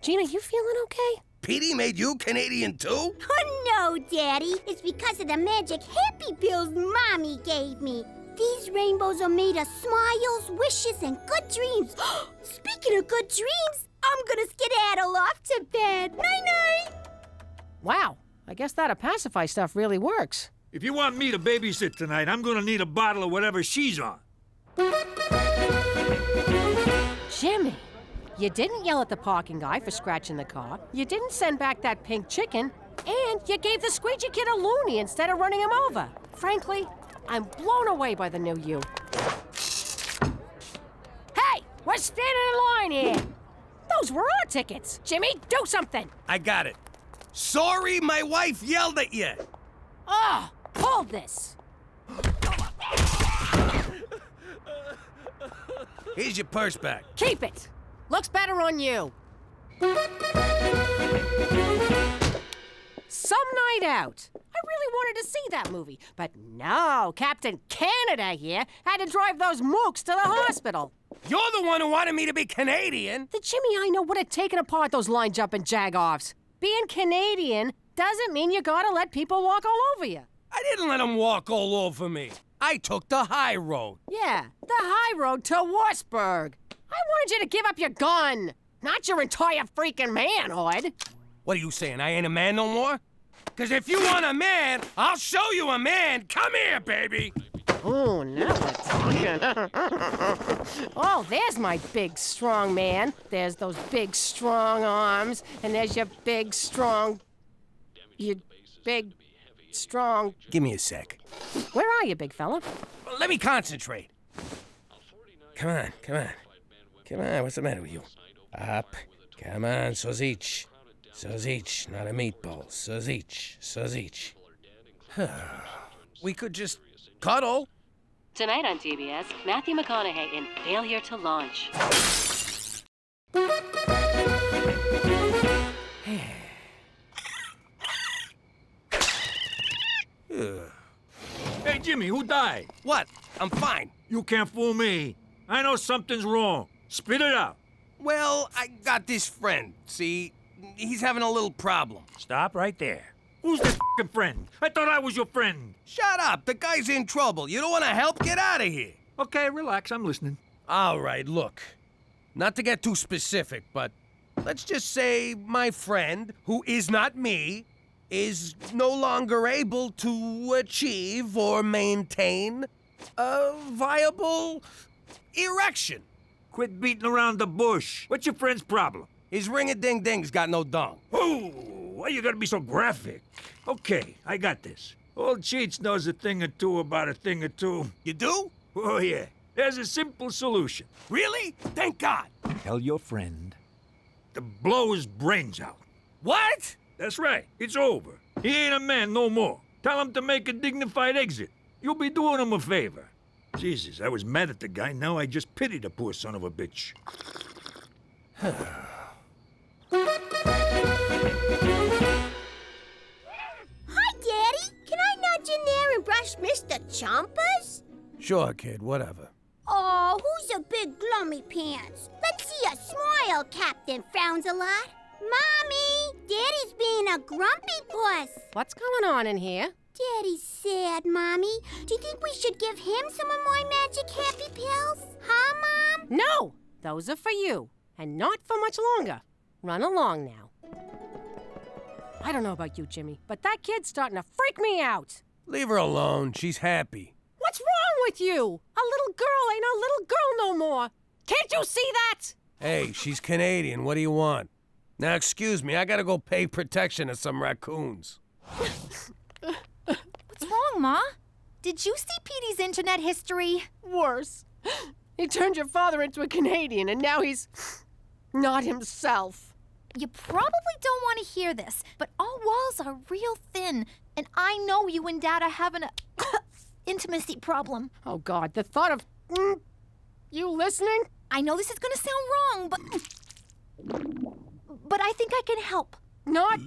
Speaker 12: Gina, you feeling okay?
Speaker 1: Petey made you Canadian too?
Speaker 10: Oh, no, Daddy. It's because of the magic happy pills Mommy gave me. These rainbows are made of smiles, wishes, and good dreams. Speaking of good dreams, I'm gonna skedaddle off to bed. Night-night.
Speaker 12: Wow, I guess that pacify stuff really works.
Speaker 4: If you want me to babysit tonight, I'm gonna need a bottle of whatever she's on.
Speaker 12: Jimmy, you didn't yell at the parking guy for scratching the car, you didn't send back that pink chicken, and you gave the squeegee kid a loony instead of running him over. Frankly, I'm blown away by the new you. Hey, we're standing in line here. Those were our tickets. Jimmy, do something.
Speaker 1: I got it. Sorry my wife yelled at you.
Speaker 12: Ah, hold this.
Speaker 1: Here's your purse back.
Speaker 12: Keep it. Looks better on you. Some night out. I really wanted to see that movie, but no, Captain Canada here had to drive those mooks to the hospital.
Speaker 1: You're the one who wanted me to be Canadian.
Speaker 12: The Jimmy I know would have taken apart those line-jumping jag-offs. Being Canadian doesn't mean you gotta let people walk all over you.
Speaker 1: I didn't let them walk all over me. I took the high road.
Speaker 12: Yeah, the high road to Wartburg. I wanted you to give up your gun, not your entire freaking manhood.
Speaker 1: What are you saying, I ain't a man no more? Because if you want a man, I'll show you a man. Come here, baby.
Speaker 12: Oh, now we're talking. Oh, there's my big, strong man. There's those big, strong arms. And there's your big, strong... You big, strong...
Speaker 1: Give me a sec.
Speaker 12: Where are you, big fella?
Speaker 1: Well, let me concentrate. Come on, come on. Come on, what's the matter with you? Up. Come on, Sozich. Sozich, not a meatball. Sozich, Sozich. We could just cuddle.
Speaker 18: Tonight on TBS, Matthew McConaughey in Failure to Launch.
Speaker 4: Hey, Jimmy, who died?
Speaker 1: What? I'm fine.
Speaker 4: You can't fool me. I know something's wrong. Spit it out.
Speaker 1: Well, I got this friend, see? He's having a little problem.
Speaker 4: Stop right there. Who's this f***ing friend? I thought I was your friend.
Speaker 1: Shut up. The guy's in trouble. You don't want to help? Get out of here.
Speaker 4: Okay, relax. I'm listening.
Speaker 1: All right, look. Not to get too specific, but let's just say my friend, who is not me, is no longer able to achieve or maintain a viable erection.
Speaker 4: Quit beating around the bush. What's your friend's problem?
Speaker 1: His ring-a-ding-ding's got no dong.
Speaker 4: Oh, why you gotta be so graphic? Okay, I got this. Old Cheech knows a thing or two about a thing or two.
Speaker 1: You do?
Speaker 4: Oh, yeah. There's a simple solution.
Speaker 1: Really? Thank God.
Speaker 4: Tell your friend to blow his brains out.
Speaker 1: What?
Speaker 4: That's right. It's over. He ain't a man no more. Tell him to make a dignified exit. You'll be doing him a favor. Jesus, I was mad at the guy. Now I just pity the poor son of a bitch.
Speaker 10: Hi, Daddy. Can I nudge in there and brush Mr. Chompers?
Speaker 1: Sure, kid, whatever.
Speaker 10: Oh, who's a big glummy pants? Let's see a smile, Captain Frowns a lot. Mommy, Daddy's being a grumpy puss.
Speaker 12: What's going on in here?
Speaker 10: Daddy's sad, Mommy. Do you think we should give him some of my magic happy pills? Huh, Mom?
Speaker 12: No! Those are for you. And not for much longer. Run along now. I don't know about you, Jimmy, but that kid's starting to freak me out.
Speaker 1: Leave her alone. She's happy.
Speaker 12: What's wrong with you? A little girl ain't a little girl no more. Can't you see that?
Speaker 1: Hey, she's Canadian. What do you want? Now, excuse me, I gotta go pay protection to some raccoons.
Speaker 15: What's wrong, Ma? Did you see Petey's internet history?
Speaker 12: Worse. He turned your father into a Canadian, and now he's not himself.
Speaker 15: You probably don't want to hear this, but our walls are real thin, and I know you and Dad are having a intimacy problem.
Speaker 12: Oh, God, the thought of... you listening?
Speaker 15: I know this is going to sound wrong, but I think I can help.
Speaker 12: Not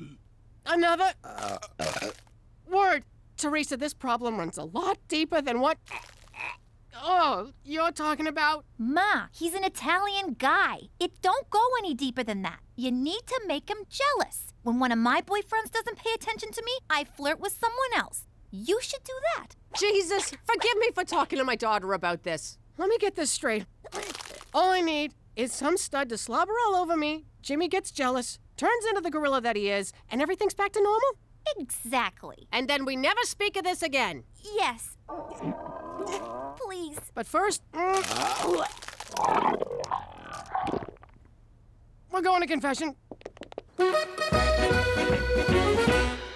Speaker 12: another word. Theresa, this problem runs a lot deeper than what Oh, you're talking about?
Speaker 15: Ma, he's an Italian guy. It don't go any deeper than that. You need to make him jealous. When one of my boyfriends doesn't pay attention to me, I flirt with someone else. You should do that.
Speaker 12: Jesus, forgive me for talking to my daughter about this. Let me get this straight. All I need is some stud to slobber all over me, Jimmy gets jealous, turns into the gorilla that he is, and everything's back to normal?
Speaker 15: Exactly.
Speaker 12: And then we never speak of this again.
Speaker 15: Yes. Please.
Speaker 12: But first, we're going to confession.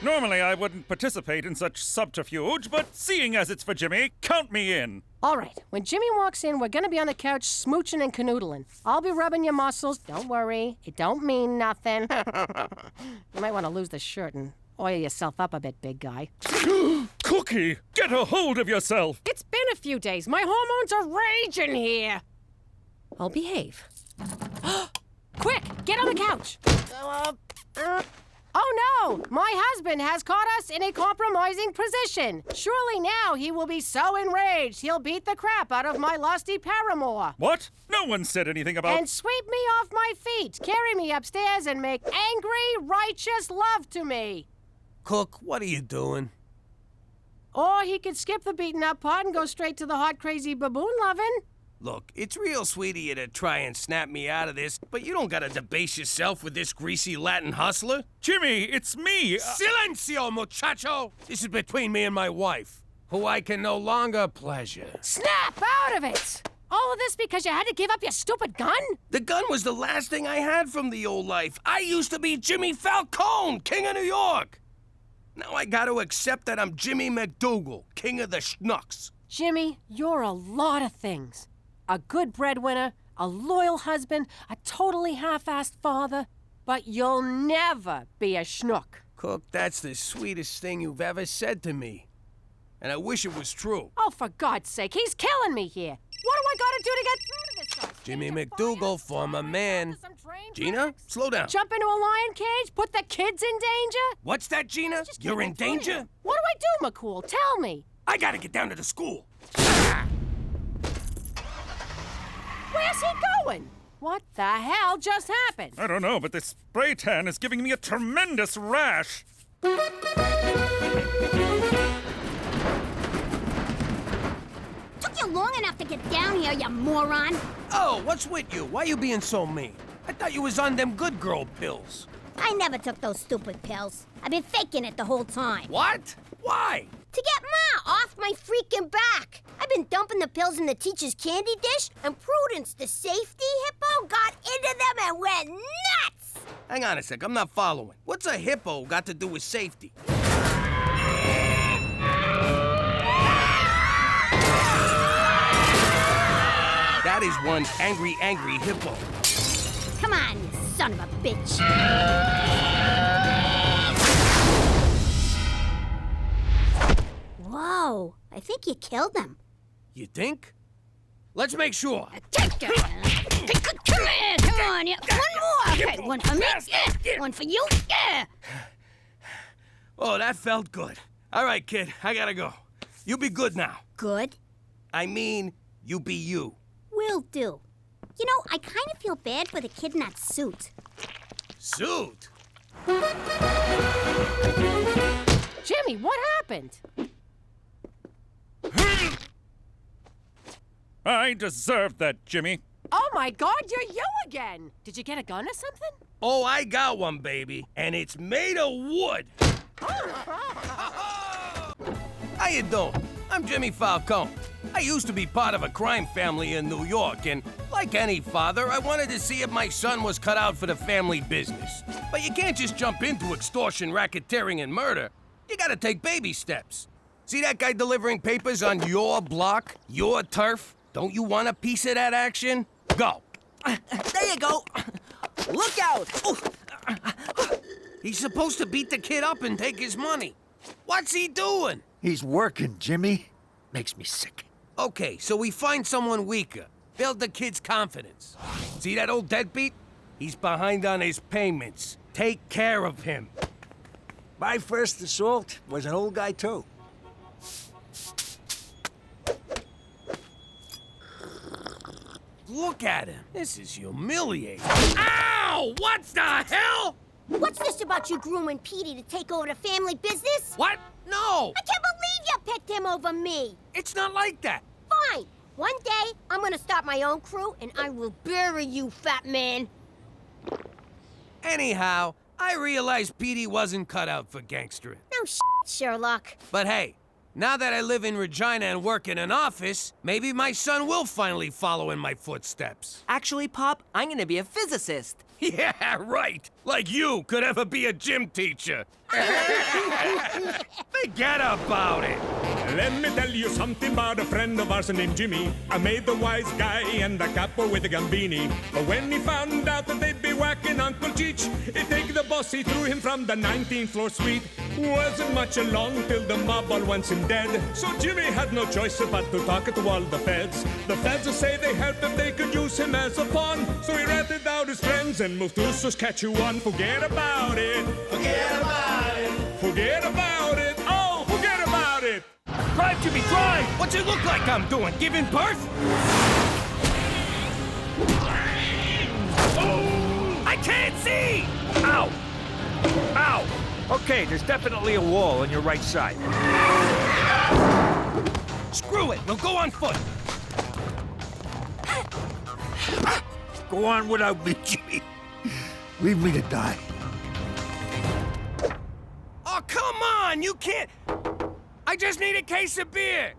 Speaker 8: Normally I wouldn't participate in such subterfuge, but seeing as it's for Jimmy, count me in.
Speaker 12: All right, when Jimmy walks in, we're gonna be on the couch smooching and canoodling. I'll be rubbing your muscles. Don't worry, it don't mean nothing. You might want to lose the shirt and oil yourself up a bit, big guy.
Speaker 8: Cookie, get a hold of yourself.
Speaker 12: It's been a few days. My hormones are raging here. I'll behave. Quick, get on the couch. Oh no! My husband has caught us in a compromising position. Surely now he will be so enraged he'll beat the crap out of my lusty paramour.
Speaker 8: What? No one said anything about...
Speaker 12: And sweep me off my feet, carry me upstairs, and make angry, righteous love to me.
Speaker 1: Cook, what are you doing?
Speaker 12: Or he could skip the beaten up part and go straight to the hot, crazy baboon loving.
Speaker 1: Look, it's real sweet of you to try and snap me out of this, but you don't gotta debase yourself with this greasy Latin hustler.
Speaker 8: Jimmy, it's me!
Speaker 1: Silencio, muchacho! This is between me and my wife, who I can no longer pleasure.
Speaker 12: Snap out of it! All of this because you had to give up your stupid gun?
Speaker 1: The gun was the last thing I had from the old life. I used to be Jimmy Falcone, King of New York. Now I gotta accept that I'm Jimmy McDougal, King of the Schnooks.
Speaker 12: Jimmy, you're a lot of things. A good breadwinner, a loyal husband, a totally half-assed father, but you'll never be a schnook.
Speaker 1: Cook, that's the sweetest thing you've ever said to me. And I wish it was true.
Speaker 12: Oh, for God's sake, he's killing me here. What do I gotta do to get through to this guy?
Speaker 1: Jimmy McDougal, former man. Gina, slow down.
Speaker 12: Jump into a lion cage? Put the kids in danger?
Speaker 1: What's that, Gina? You're in danger?
Speaker 12: What do I do, McCool? Tell me.
Speaker 1: I gotta get down to the school.
Speaker 12: Where's he going? What the hell just happened?
Speaker 8: I don't know, but this spray tan is giving me a tremendous rash.
Speaker 10: Took you long enough to get down here, you moron.
Speaker 1: Oh, what's with you? Why you being so mean? I thought you was on them good girl pills.
Speaker 10: I never took those stupid pills. I've been faking it the whole time.
Speaker 1: What? Why?
Speaker 10: To get Ma off my freaking back. I've been dumping the pills in the teacher's candy dish, and Prudence, the safety hippo, got into them and went nuts!
Speaker 1: Hang on a sec, I'm not following. What's a hippo got to do with safety? That is one angry, angry hippo.
Speaker 10: Come on, you son of a bitch. Whoa, I think you killed him.
Speaker 1: You think? Let's make sure.
Speaker 10: Come on, yeah. One more. Okay, one for me. Yeah. One for you. Yeah.
Speaker 1: Oh, that felt good. All right, kid, I gotta go. You be good now.
Speaker 10: Good?
Speaker 1: I mean, you be you.
Speaker 10: Will do. You know, I kind of feel bad for the kid in that suit.
Speaker 1: Suit?
Speaker 12: Jimmy, what happened?
Speaker 8: I deserve that, Jimmy.
Speaker 12: Oh my God, you're you again! Did you get a gun or something?
Speaker 1: Oh, I got one, baby, and it's made of wood. How you doing? I'm Jimmy Falcone. I used to be part of a crime family in New York, and like any father, I wanted to see if my son was cut out for the family business. But you can't just jump into extortion, racketeering, and murder. You gotta take baby steps. See that guy delivering papers on your block, your turf? Don't you want a piece of that action? Go.
Speaker 13: There you go. Look out.
Speaker 1: He's supposed to beat the kid up and take his money. What's he doing?
Speaker 4: He's working, Jimmy. Makes me sick.
Speaker 1: Okay, so we find someone weaker. Build the kid's confidence. See that old deadbeat? He's behind on his payments. Take care of him.
Speaker 14: My first assault was an old guy, too.
Speaker 1: look at him. This is humiliating. Ow! What the hell?
Speaker 10: What's this about you grooming Petey to take over the family business?
Speaker 1: What? No!
Speaker 10: I can't believe you picked him over me!
Speaker 1: It's not like that.
Speaker 10: Fine. One day, I'm gonna start my own crew, and I will bury you, fat man.
Speaker 1: Anyhow, I realized Petey wasn't cut out for gangstering.
Speaker 10: No Sherlock.
Speaker 1: But hey, now that I live in Regina and work in an office, maybe my son will finally follow in my footsteps.
Speaker 13: Actually, Pop, I'm gonna be a physicist.
Speaker 1: Yeah, right. Like you could ever be a gym teacher. Forget about it.
Speaker 5: Let me tell you something about a friend of ours named Jimmy. I made the wise guy and the capo with a gambini. But when he found out that they'd be whacking Uncle Cheech, he'd take the boss, he threw him from the 19th floor suite. Wasn't much along till the mob all wants him dead. So Jimmy had no choice but to talk to all the feds. The feds will say they helped if they could use him as a pawn. So he ratted out his friends and moved to Saskatchewan. Forget about it.
Speaker 6: Forget about it.
Speaker 5: Forget about it. Oh, forget about it.
Speaker 1: Drive, Jimmy, drive! What's it look like I'm doing? Giving birth? Oh! I can't see!
Speaker 4: Ow! Ow! Okay, there's definitely a wall on your right side.
Speaker 1: Screw it, we'll go on foot.
Speaker 4: Go on without me, Jimmy. Leave me to die.
Speaker 1: Oh, come on! You can't... I just need a case of beer.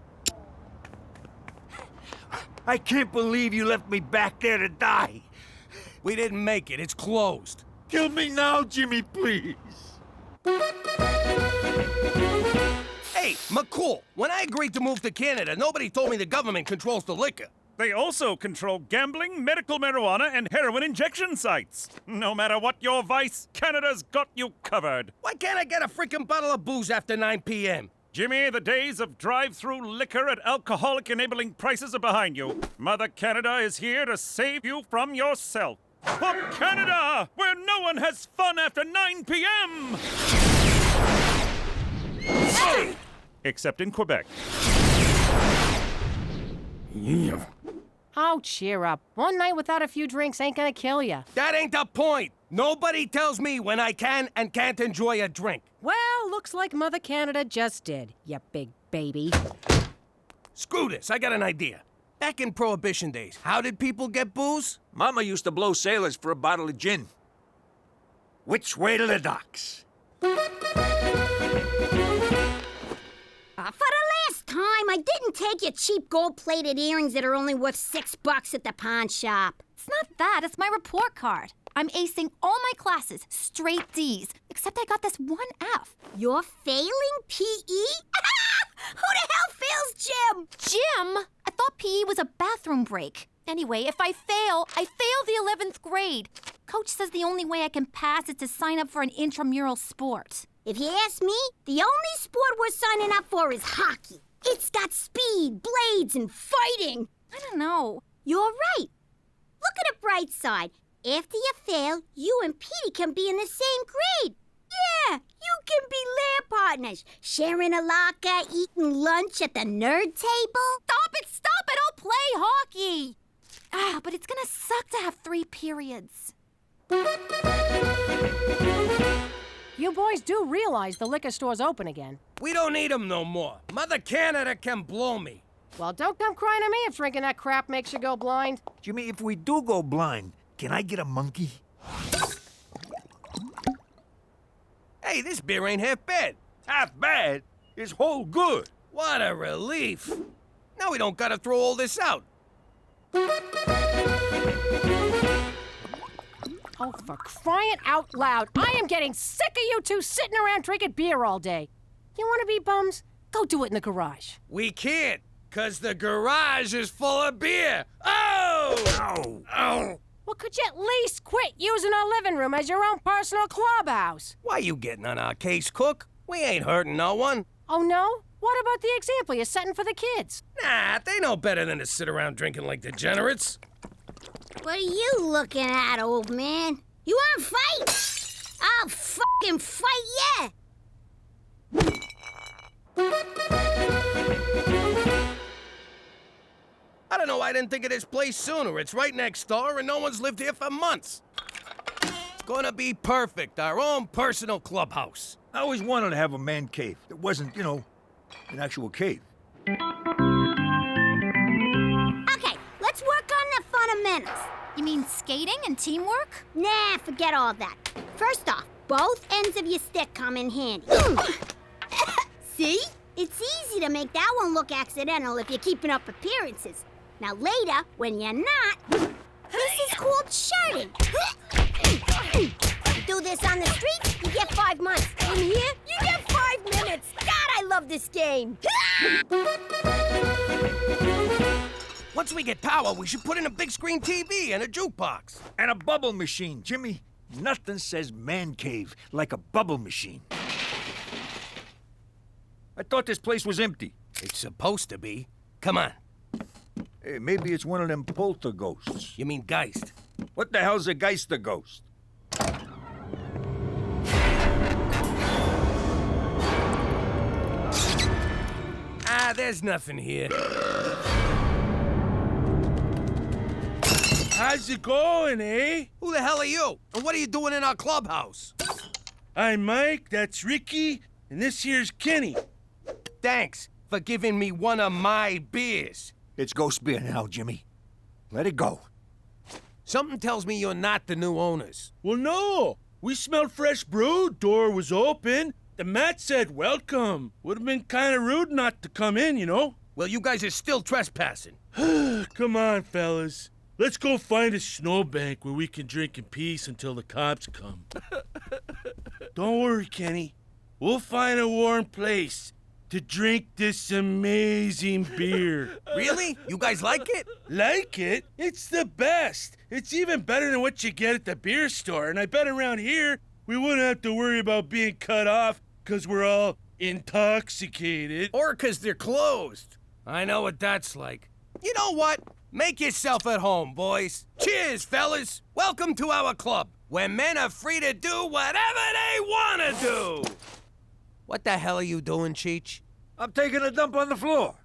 Speaker 4: I can't believe you left me back there to die.
Speaker 1: We didn't make it. It's closed.
Speaker 4: Kill me now, Jimmy, please.
Speaker 1: Hey, McCool, when I agreed to move to Canada, nobody told me the government controls the liquor.
Speaker 8: They also control gambling, medical marijuana, and heroin injection sites. No matter what your vice, Canada's got you covered.
Speaker 1: Why can't I get a freaking bottle of booze after 9 p.m.?
Speaker 8: Jimmy, the days of drive-through liquor at alcoholic-enabling prices are behind you. Mother Canada is here to save you from yourself. For Canada, where no one has fun after 9 p.m.
Speaker 1: Hey!
Speaker 8: Except in Quebec.
Speaker 1: Yeah.
Speaker 12: Oh, cheer up. One night without a few drinks ain't gonna kill you.
Speaker 1: That ain't the point. Nobody tells me when I can and can't enjoy a drink.
Speaker 12: Well, looks like Mother Canada just did, you big baby.
Speaker 1: Screw this, I got an idea. Back in Prohibition days, how did people get booze?
Speaker 4: Mama used to blow sailors for a bottle of gin. Which way to the docks?
Speaker 10: For the last time, I didn't take your cheap gold-plated earrings that are only worth $6 at the pawn shop.
Speaker 15: It's not that, it's my report card. I'm acing all my classes, straight D's, except I got this one F.
Speaker 10: You're failing P.E.? Who the hell fails gym?
Speaker 15: Gym? I thought P.E. was a bathroom break. Anyway, if I fail the 11th grade. Coach says the only way I can pass is to sign up for an intramural sport.
Speaker 10: If you ask me, the only sport we're signing up for is hockey. It's got speed, blades, and fighting.
Speaker 15: I don't know.
Speaker 10: You're right. Look at the bright side. After you fail, you and Petey can be in the same grade. Yeah, you can be lab partners, sharing a locker, eating lunch at the nerd table.
Speaker 15: Stop it, I'll play hockey. But it's gonna suck to have 3 periods.
Speaker 12: You boys do realize the liquor store's open again.
Speaker 1: We don't need them no more. Mother Canada can blow me.
Speaker 12: Well, don't come crying to me if drinking that crap makes you go blind.
Speaker 4: Jimmy, if we do go blind, can I get a monkey?
Speaker 1: Hey, this beer ain't half bad.
Speaker 4: Half bad? It's whole good.
Speaker 1: What a relief. Now we don't gotta throw all this out.
Speaker 12: Oh, for crying out loud. I am getting sick of you two sitting around drinking beer all day. You want to be bums? Go do it in the garage.
Speaker 1: We can't, 'cause the garage is full of beer. Oh!
Speaker 4: Ow!
Speaker 1: Oh!
Speaker 12: Well, could you at least quit using our living room as your own personal clubhouse?
Speaker 1: Why you getting on our case, Cook? We ain't hurting no one.
Speaker 12: Oh, no? What about the example you're setting for the kids?
Speaker 1: Nah, they know better than to sit around drinking like degenerates.
Speaker 10: What are you looking at, old man? You wanna fight? I'll fucking fight ya!
Speaker 1: I don't know I didn't think of this place sooner. It's right next door, and no one's lived here for months. It's gonna be perfect, our own personal clubhouse.
Speaker 4: I always wanted to have a man cave that wasn't, an actual cave.
Speaker 10: Okay, let's work on the fundamentals.
Speaker 15: You mean skating and teamwork?
Speaker 10: Nah, forget all that. First off, both ends of your stick come in handy. See? It's easy to make that one look accidental if you're keeping up appearances. Now later, when you're not, this is called shirting. You do this on the street, you get 5 months. In here, you get 5 minutes. God, I love this game.
Speaker 1: Once we get power, we should put in a big screen TV and a jukebox.
Speaker 4: And a bubble machine, Jimmy. Nothing says man cave like a bubble machine. I thought this place was empty.
Speaker 1: It's supposed to be. Come on.
Speaker 4: Hey, maybe it's one of them poltergeists.
Speaker 1: You mean Geist?
Speaker 4: What the hell's a Geister ghost?
Speaker 1: There's nothing here.
Speaker 19: How's it going, eh?
Speaker 1: Who the hell are you? And what are you doing in our clubhouse?
Speaker 19: I'm Mike, that's Ricky, and this here's Kenny.
Speaker 1: Thanks for giving me one of my beers.
Speaker 4: It's ghost beer now, Jimmy. Let it go.
Speaker 1: Something tells me you're not the new owners.
Speaker 19: Well, no. We smelled fresh brew, door was open. The mat said welcome. Would have been kind of rude not to come in,
Speaker 1: Well, you guys are still trespassing.
Speaker 19: Come on, fellas. Let's go find a snowbank where we can drink in peace until the cops come. Don't worry, Kenny. We'll find a warm place to drink this amazing beer.
Speaker 1: Really? You guys like it?
Speaker 19: Like it? It's the best. It's even better than what you get at the beer store. And I bet around here, we wouldn't have to worry about being cut off because we're all intoxicated.
Speaker 1: Or because they're closed. I know what that's like. You know what? Make yourself at home, boys. Cheers, fellas. Welcome to our club, where men are free to do whatever they want to do. What the hell are you doing, Cheech?
Speaker 4: I'm taking a dump on the floor.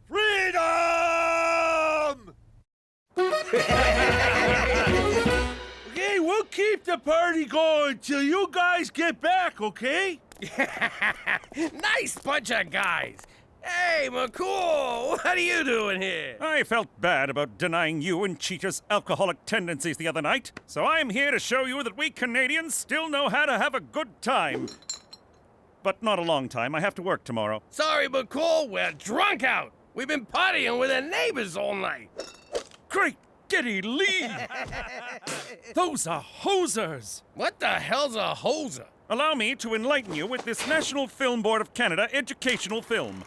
Speaker 4: Freedom!
Speaker 19: Okay, we'll keep the party going till you guys get back, okay?
Speaker 1: Nice bunch of guys. Hey, McCool, what are you doing here?
Speaker 8: I felt bad about denying you and Cheetah's alcoholic tendencies the other night, so I'm here to show you that we Canadians still know how to have a good time. But not a long time. I have to work tomorrow.
Speaker 1: Sorry, McCool, we're drunk out. We've been partying with the neighbors all night.
Speaker 8: Great giddy leave! Those are hosers!
Speaker 1: What the hell's a hoser?
Speaker 8: Allow me to enlighten you with this National Film Board of Canada educational film.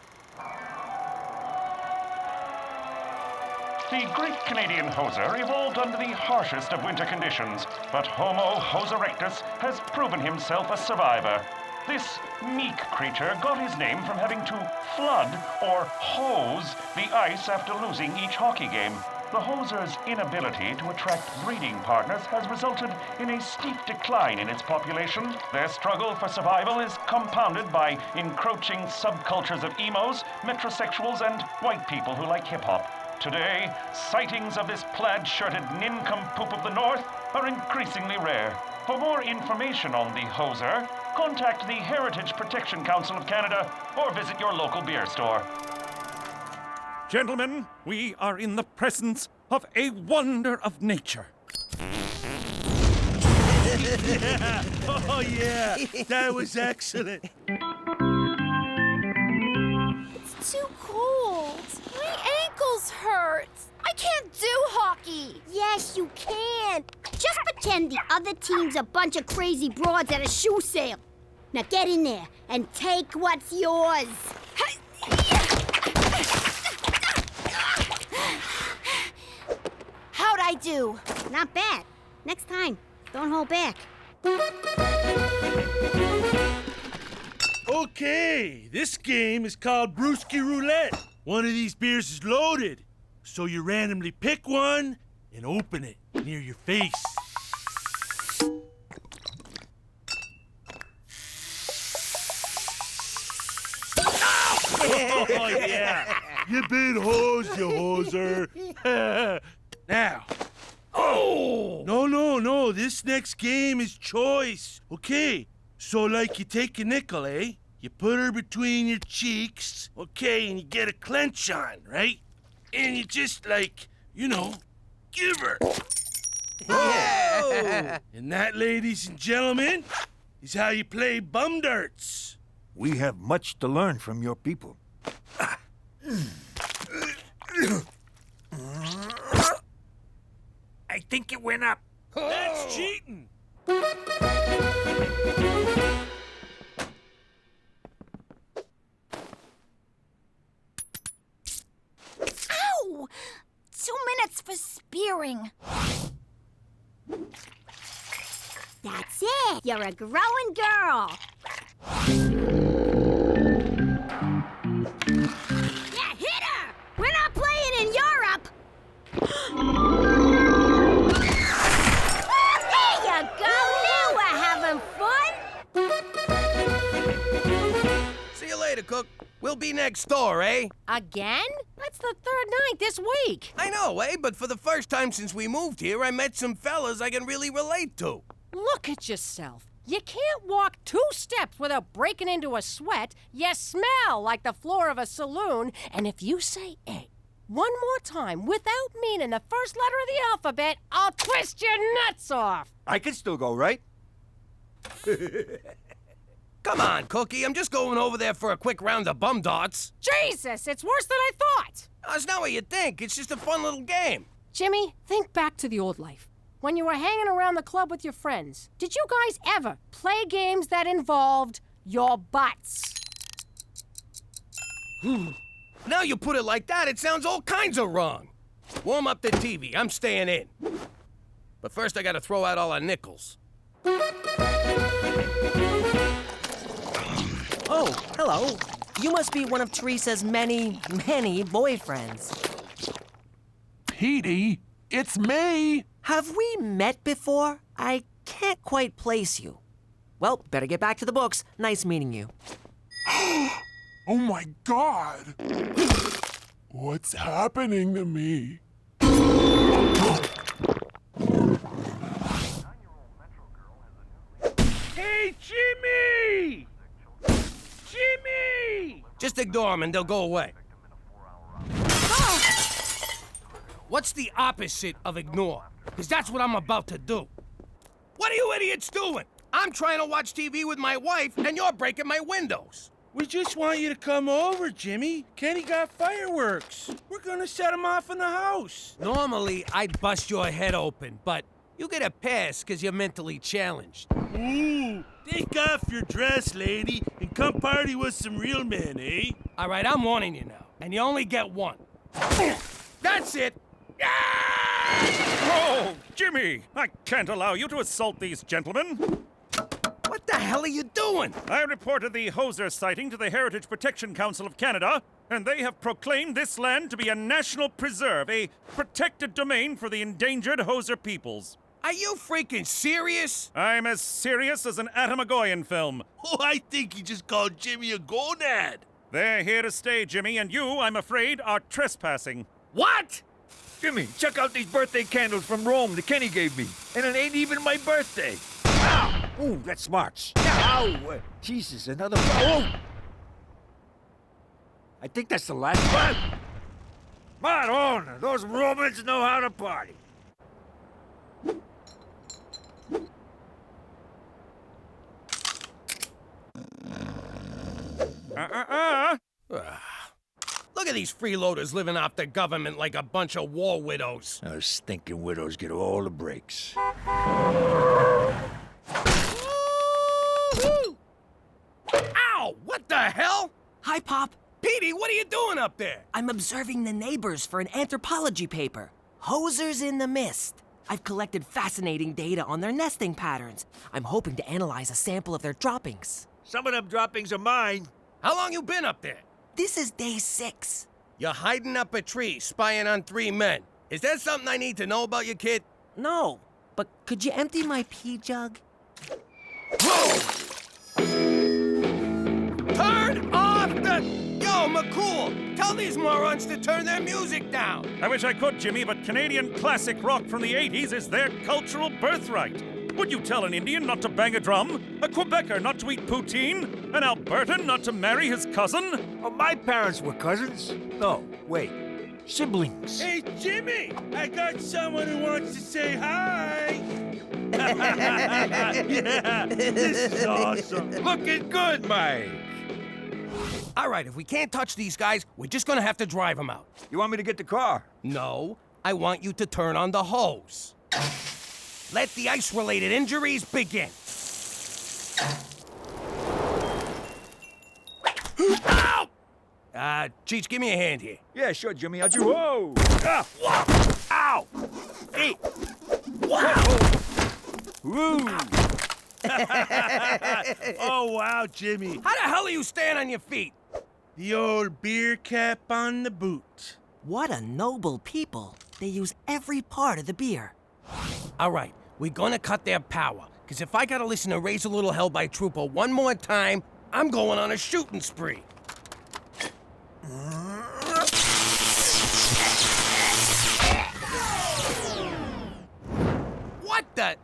Speaker 20: The Great Canadian Hoser evolved under the harshest of winter conditions, but Homo hos erectus has proven himself a survivor. This meek creature got his name from having to flood, or hose, the ice after losing each hockey game. The hoser's inability to attract breeding partners has resulted in a steep decline in its population. Their struggle for survival is compounded by encroaching subcultures of emos, metrosexuals, and white people who like hip-hop. Today, sightings of this plaid-shirted nincompoop of the North are increasingly rare. For more information on the hoser, contact the Heritage Protection Council of Canada or visit your local beer store.
Speaker 8: Gentlemen, we are in the presence of a wonder of nature.
Speaker 19: Yeah. Oh, yeah. That was excellent.
Speaker 15: It's too cold. My ankles hurt. I can't do hockey.
Speaker 10: Yes, you can. Just pretend the other team's a bunch of crazy broads at a shoe sale. Now get in there and take what's yours.
Speaker 15: How'd I do?
Speaker 10: Not bad. Next time, don't hold back.
Speaker 19: Okay, this game is called Brewski Roulette. One of these beers is loaded, so you randomly pick one and open it near your face. Oh, yeah. You big hose, you hoser. Now. Oh! No. This next game is choice. Okay. So, like, you take a nickel, eh? You put her between your cheeks, okay, and you get a clench on, right? And you just, like, give her. Yeah. And that, ladies and gentlemen, is how you play bum darts.
Speaker 4: We have much to learn from your people. I think it went up.
Speaker 19: That's cheating.
Speaker 15: Ow! 2 minutes for spearing.
Speaker 10: That's it. You're a growing girl. Yeah, hit her! We're not playing in Europe. There you go. Now we're having fun.
Speaker 1: See you later, Cook. We'll be next door, eh?
Speaker 12: Again? That's the third night this week.
Speaker 1: I know, eh? But for the first time since we moved here, I met some fellas I can really relate to.
Speaker 12: Look at yourself. You can't walk 2 steps without breaking into a sweat. You smell like the floor of a saloon. And if you say A one more time without meaning the first letter of the alphabet, I'll twist your nuts off.
Speaker 4: I can still go, right?
Speaker 1: Come on, Cookie. I'm just going over there for a quick round of bum darts.
Speaker 12: Jesus, it's worse than I thought.
Speaker 1: That's not what you think. It's just a fun little game.
Speaker 12: Jimmy, think back to the old life. When you were hanging around the club with your friends, did you guys ever play games that involved your butts?
Speaker 1: Now you put it like that, it sounds all kinds of wrong. Warm up the TV. I'm staying in. But first, I gotta throw out all our nickels.
Speaker 13: Oh, hello. You must be one of Theresa's many, many boyfriends.
Speaker 21: Petey, it's me.
Speaker 13: Have we met before? I can't quite place you. Well, better get back to the books. Nice meeting you.
Speaker 21: Oh my God. What's happening to me?
Speaker 19: Hey, Jimmy! Jimmy!
Speaker 1: Just ignore them and they'll go away. What's the opposite of ignore? Because that's what I'm about to do. What are you idiots doing? I'm trying to watch TV with my wife, and you're breaking my windows.
Speaker 19: We just want you to come over, Jimmy. Kenny got fireworks. We're gonna set them off in the house.
Speaker 1: Normally, I'd bust your head open, but you get a pass because you're mentally challenged.
Speaker 19: Ooh, take off your dress, lady, and come party with some real men, eh?
Speaker 1: All right, I'm warning you now, and you only get one. That's it.
Speaker 8: Oh, Jimmy! I can't allow you to assault these gentlemen.
Speaker 1: What the hell are you doing?
Speaker 8: I reported the Hoser sighting to the Heritage Protection Council of Canada, and they have proclaimed this land to be a national preserve, a protected domain for the endangered Hoser peoples.
Speaker 1: Are you freaking serious?
Speaker 8: I'm as serious as an Atomagoyan film.
Speaker 19: Oh, I think he just called Jimmy a gonad.
Speaker 8: They're here to stay, Jimmy, and you, I'm afraid, are trespassing.
Speaker 1: What?
Speaker 4: Jimmy, check out these birthday candles from Rome that Kenny gave me. And it ain't even my birthday. Ow! Ooh, that smarts. Ow! Jesus, another... Oh! I think that's the last one. Madonna, those Romans know how to party.
Speaker 1: Look at these freeloaders living off the government like a bunch of war widows.
Speaker 4: Those stinking widows get all the breaks.
Speaker 1: Ow! What the hell?
Speaker 13: Hi, Pop.
Speaker 1: Petey, what are you doing up there?
Speaker 13: I'm observing the neighbors for an anthropology paper. Hosers in the mist. I've collected fascinating data on their nesting patterns. I'm hoping to analyze a sample of their droppings.
Speaker 4: Some of them droppings are mine.
Speaker 1: How long you been up there?
Speaker 13: This is day 6.
Speaker 1: You're hiding up a tree, spying on 3 men. Is that something I need to know about you, kid?
Speaker 13: No, but could you empty my pee jug?
Speaker 1: Whoa! Turn off the... Yo, McCool! Tell these morons to turn their music down!
Speaker 8: I wish I could, Jimmy, but Canadian classic rock from the 80s is their cultural birthright. Would you tell an Indian not to bang a drum? A Quebecer not to eat poutine? An Albertan not to marry his cousin?
Speaker 4: Oh, my parents were cousins. No, wait. Siblings.
Speaker 19: Hey, Jimmy! I got someone who wants to say hi! Yeah, this is awesome.
Speaker 1: Looking good, Mike. All right, if we can't touch these guys, we're just gonna have to drive them out.
Speaker 4: You want me to get the car?
Speaker 1: No, I want you to turn on the hose. Let the ice-related injuries begin. Ow! Cheech, give me a hand here.
Speaker 4: Yeah, sure, Jimmy. I'll do. Whoa!
Speaker 1: Ow! Hey!
Speaker 19: Wow! Woo! Oh, wow, Jimmy.
Speaker 1: How the hell are you staying on your feet?
Speaker 19: The old beer cap on the boot.
Speaker 13: What a noble people. They use every part of the beer.
Speaker 1: All right, we're gonna cut their power. Because if I gotta listen to Raise a Little Hell by Trooper one more time, I'm going on a shooting spree. What the?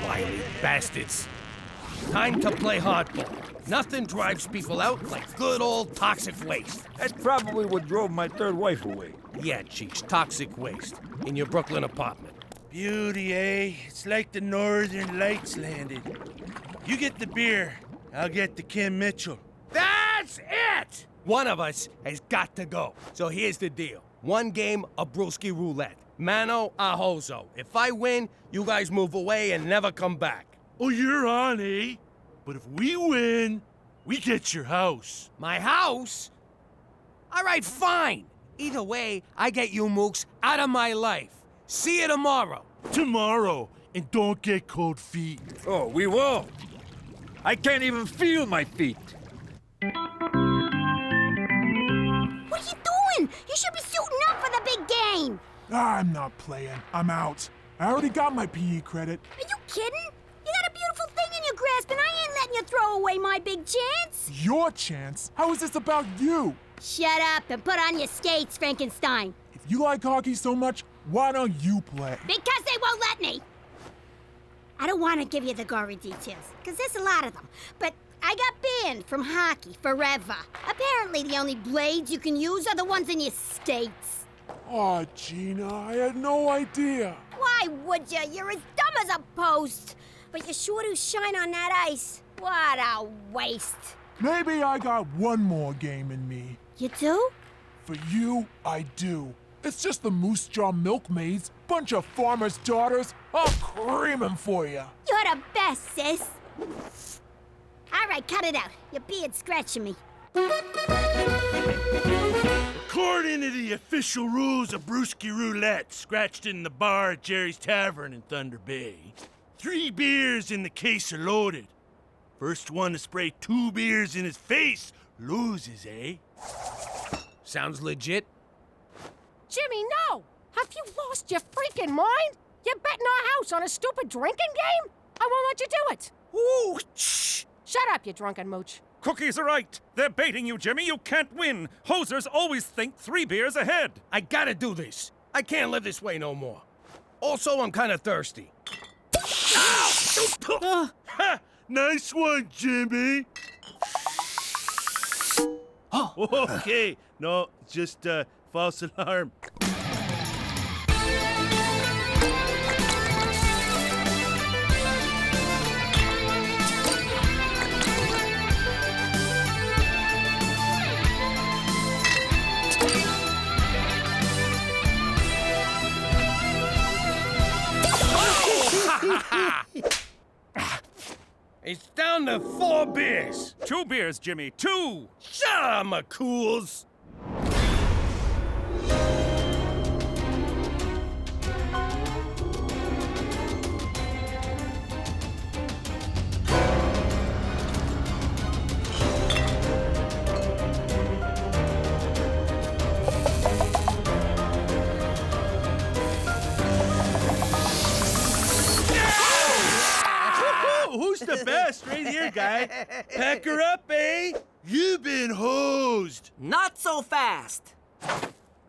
Speaker 1: Wily bastards. Time to play hardball. Nothing drives people out like good old toxic waste.
Speaker 4: That's probably what drove my third wife away.
Speaker 1: Yeah, Cheech, toxic waste. In your Brooklyn apartment.
Speaker 19: Beauty, eh? It's like the Northern Lights landed. You get the beer, I'll get the Kim Mitchell.
Speaker 1: That's it! One of us has got to go. So here's the deal. One game of brewski roulette. Mano a hozo. If I win, you guys move away and never come back.
Speaker 19: Oh, you're on, eh? But if we win, we get your house.
Speaker 1: My house? All right, fine. Either way, I get you mooks out of my life. See you tomorrow.
Speaker 19: Tomorrow. And don't get cold feet.
Speaker 4: Oh, we won't. I can't even feel my feet.
Speaker 10: What are you doing? You should be suiting up for the big game.
Speaker 21: I'm not playing. I'm out. I already got my PE credit.
Speaker 10: Are you kidding? You got a beautiful thing in your grasp, and I ain't letting you throw away my big chance.
Speaker 21: Your chance? How is this about you?
Speaker 10: Shut up and put on your skates, Frankenstein.
Speaker 21: If you like hockey so much, why don't you play?
Speaker 10: Because they won't let me. I don't want to give you the gory details, because there's a lot of them. But I got banned from hockey forever. Apparently the only blades you can use are the ones in your skates.
Speaker 21: Aw, Gina, I had no idea.
Speaker 10: Why would you? You're as dumb as a post. But you sure do shine on that ice. What a waste.
Speaker 21: Maybe I got one more game in me.
Speaker 10: You do?
Speaker 21: For you, I do. It's just the Moose Jaw Milkmaids, bunch of farmers' daughters. I'll cream 'em for you.
Speaker 10: You're the best, sis. All right, cut it out. Your beard's scratching me.
Speaker 19: According to the official rules of brewski roulette, scratched in the bar at Jerry's Tavern in Thunder Bay, 3 beers in the case are loaded. First one to spray 2 beers in his face loses, eh?
Speaker 1: Sounds legit.
Speaker 12: Jimmy, no! Have you lost your freaking mind? You're betting our house on a stupid drinking game? I won't let you do it.
Speaker 8: Ooh, shh!
Speaker 12: Shut up, you drunken mooch.
Speaker 8: Cookies are right. They're baiting you, Jimmy. You can't win. Hosers always think 3 beers ahead.
Speaker 1: I gotta do this. I can't live this way no more. Also, I'm kind of thirsty. Ow!
Speaker 19: Ha! Nice one, Jimmy. Oh, okay. No, just false alarm.
Speaker 1: It's down to 4 beers.
Speaker 8: 2 beers, Jimmy. 2!
Speaker 1: Shut up, McCools.
Speaker 19: Who's the best? Right here, guy. Pack her up, eh? You've been hosed!
Speaker 13: Not so fast!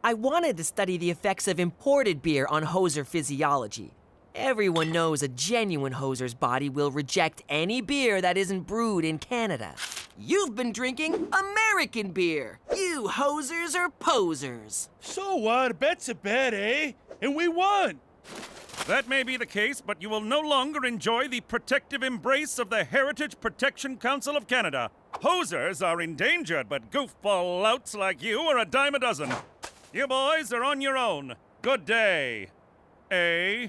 Speaker 13: I wanted to study the effects of imported beer on hoser physiology. Everyone knows a genuine hoser's body will reject any beer that isn't brewed in Canada. You've been drinking American beer. You hosers are posers.
Speaker 19: So what? A bet's a bet, eh? And we won!
Speaker 8: That may be the case, but you will no longer enjoy the protective embrace of the Heritage Protection Council of Canada. Hosers are endangered, but goofball louts like you are a dime a dozen. You boys are on your own. Good day. Eh?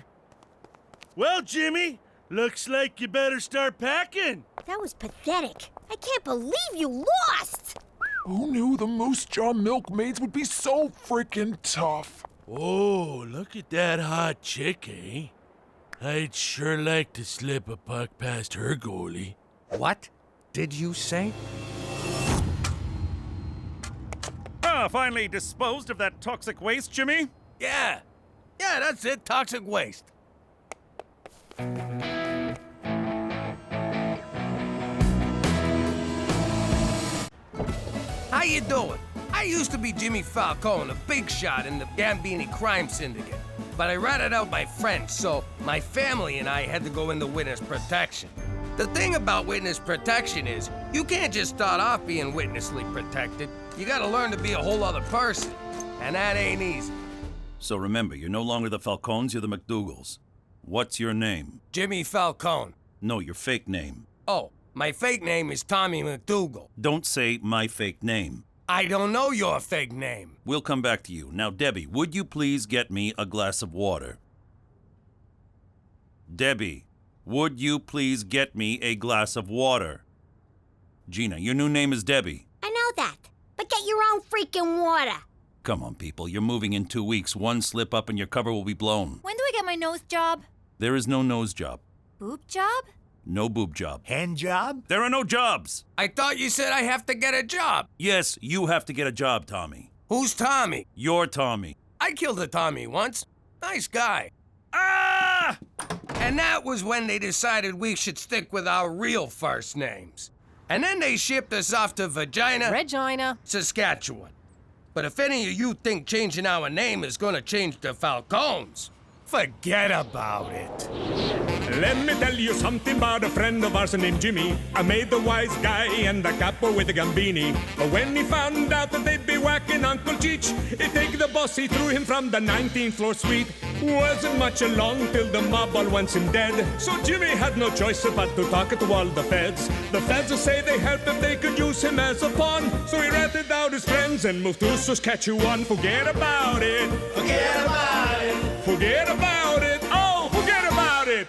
Speaker 19: Well, Jimmy, looks like you better start packing.
Speaker 10: That was pathetic. I can't believe you lost!
Speaker 21: Who knew the Moose Jaw milkmaids would be so freaking tough?
Speaker 19: Oh, look at that hot chick, eh? I'd sure like to slip a puck past her goalie.
Speaker 1: What did you say?
Speaker 8: Finally disposed of that toxic waste, Jimmy?
Speaker 1: Yeah, that's it, toxic waste. How you doing? I used to be Jimmy Falcone, a big shot in the Gambini crime syndicate. But I ratted out my friends, so my family and I had to go into witness protection. The thing about witness protection is, you can't just start off being witnessly protected. You gotta learn to be a whole other person, and that ain't easy.
Speaker 8: So remember, you're no longer the Falcones, you're the McDougals. What's your name?
Speaker 1: Jimmy Falcone.
Speaker 8: No, your fake name.
Speaker 1: Oh, my fake name is Tommy McDougal.
Speaker 8: Don't say my fake name.
Speaker 1: I don't know your fake name.
Speaker 8: We'll come back to you. Now, Debbie, would you please get me a glass of water? Debbie, would you please get me a glass of water? Gina, your new name is Debbie.
Speaker 10: I know that, but get your own freaking water.
Speaker 8: Come on, people. You're moving in 2 weeks. One slip up and your cover will be blown.
Speaker 15: When do I get my nose job?
Speaker 8: There is no nose job.
Speaker 15: Boob job?
Speaker 8: No boob job.
Speaker 14: Hand job?
Speaker 8: There are no jobs.
Speaker 1: I thought you said I have to get a job.
Speaker 8: Yes, you have to get a job, Tommy.
Speaker 1: Who's Tommy?
Speaker 8: You're Tommy.
Speaker 1: I killed a Tommy once. Nice guy. Ah! And that was when they decided we should stick with our real first names. And then they shipped us off to
Speaker 12: Regina,
Speaker 1: Saskatchewan. But if any of you think changing our name is gonna change the Falcones, forget about it.
Speaker 5: Let me tell you something about a friend of ours named Jimmy. I made the wise guy and the capo with the gambini. But when he found out that they'd be whacking Uncle Cheech, he'd take the boss, he threw him from the 19th floor suite. Wasn't much along till the mob all wants him dead. So Jimmy had no choice but to talk to all the feds. The feds say they help if they could use him as a pawn. So he ratted out his friends and moved to Saskatchewan. Forget about it.
Speaker 6: Forget about it.
Speaker 5: Forget about it. Oh, forget about it.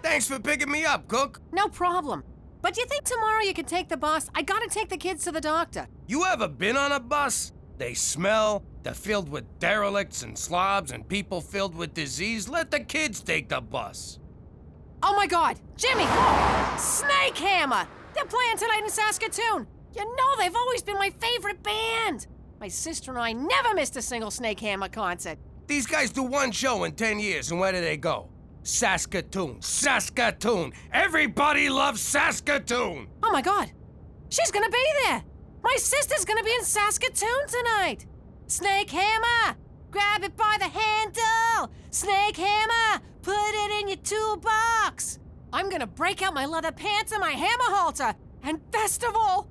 Speaker 1: Thanks for picking me up, Cook.
Speaker 12: no problem. But do you think tomorrow you can take the bus? I gotta take the kids to the doctor.
Speaker 1: You ever been on a bus? They smell, they're filled with derelicts and slobs and people filled with disease. Let the kids take the bus.
Speaker 12: Oh my God, Jimmy! Snake Hammer! They're playing tonight in Saskatoon. You know they've always been my favorite band. My sister and I never missed a single Snake Hammer concert.
Speaker 1: These guys do one show in 10 years, and where do they go? Saskatoon. Saskatoon. Everybody loves Saskatoon.
Speaker 12: Oh my God, she's gonna be there. My sister's gonna be in Saskatoon tonight. Snake Hammer, grab it by the handle. Snake Hammer, put it in your toolbox. I'm gonna break out my leather pants and my hammer halter. And best of all,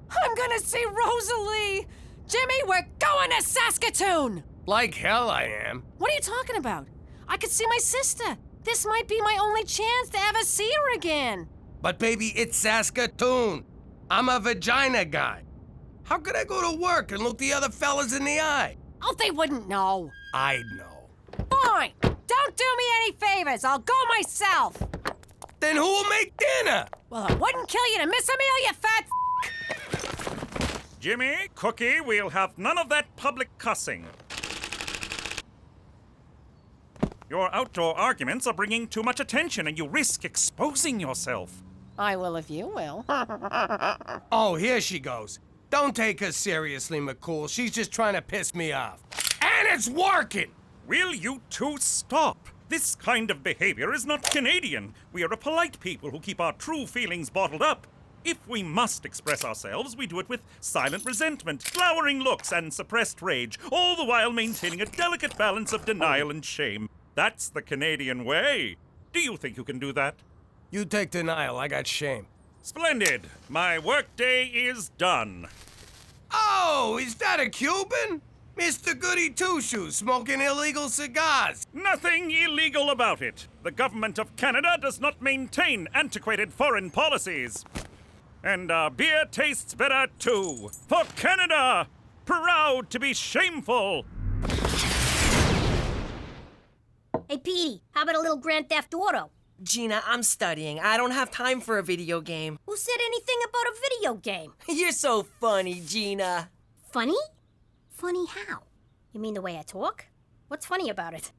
Speaker 12: I'm gonna see Rosalie. Jimmy, we're going to Saskatoon.
Speaker 1: Like hell I am.
Speaker 12: What are you talking about? I could see my sister. This might be my only chance to ever see her again.
Speaker 1: But baby, it's Saskatoon. I'm a vagina guy. How could I go to work and look the other fellas in the eye?
Speaker 12: Oh, they wouldn't know.
Speaker 1: I'd know.
Speaker 12: Fine. Don't do me any favors. I'll go myself.
Speaker 1: Then who'll make dinner?
Speaker 12: Well, it wouldn't kill you to miss a meal, you fat
Speaker 8: Jimmy, Cookie, we'll have none of that public cussing. Your outdoor arguments are bringing too much attention and you risk exposing yourself.
Speaker 12: I will if you will.
Speaker 1: Oh, here she goes. Don't take her seriously, McCool. She's just trying to piss me off. And it's working!
Speaker 8: Will you two stop? This kind of behavior is not Canadian. We are a polite people who keep our true feelings bottled up. If we must express ourselves, we do it with silent resentment, glowering looks, and suppressed rage, all the while maintaining a delicate balance of denial and shame. That's the Canadian way. Do you think you can do that?
Speaker 1: You take denial, I got shame.
Speaker 8: Splendid. My workday is done.
Speaker 1: Oh, is that a Cuban? Mr. Goody Two-Shoes smoking illegal cigars.
Speaker 8: Nothing illegal about it. The government of Canada does not maintain antiquated foreign policies. And our beer tastes better too. For Canada! Proud to be shameful!
Speaker 10: Hey, Petey, how about a little Grand Theft Auto?
Speaker 13: Gina, I'm studying. I don't have time for a video game.
Speaker 10: Who said anything about a video game?
Speaker 13: You're so funny, Gina.
Speaker 10: Funny? Funny how? You mean the way I talk? What's funny about it?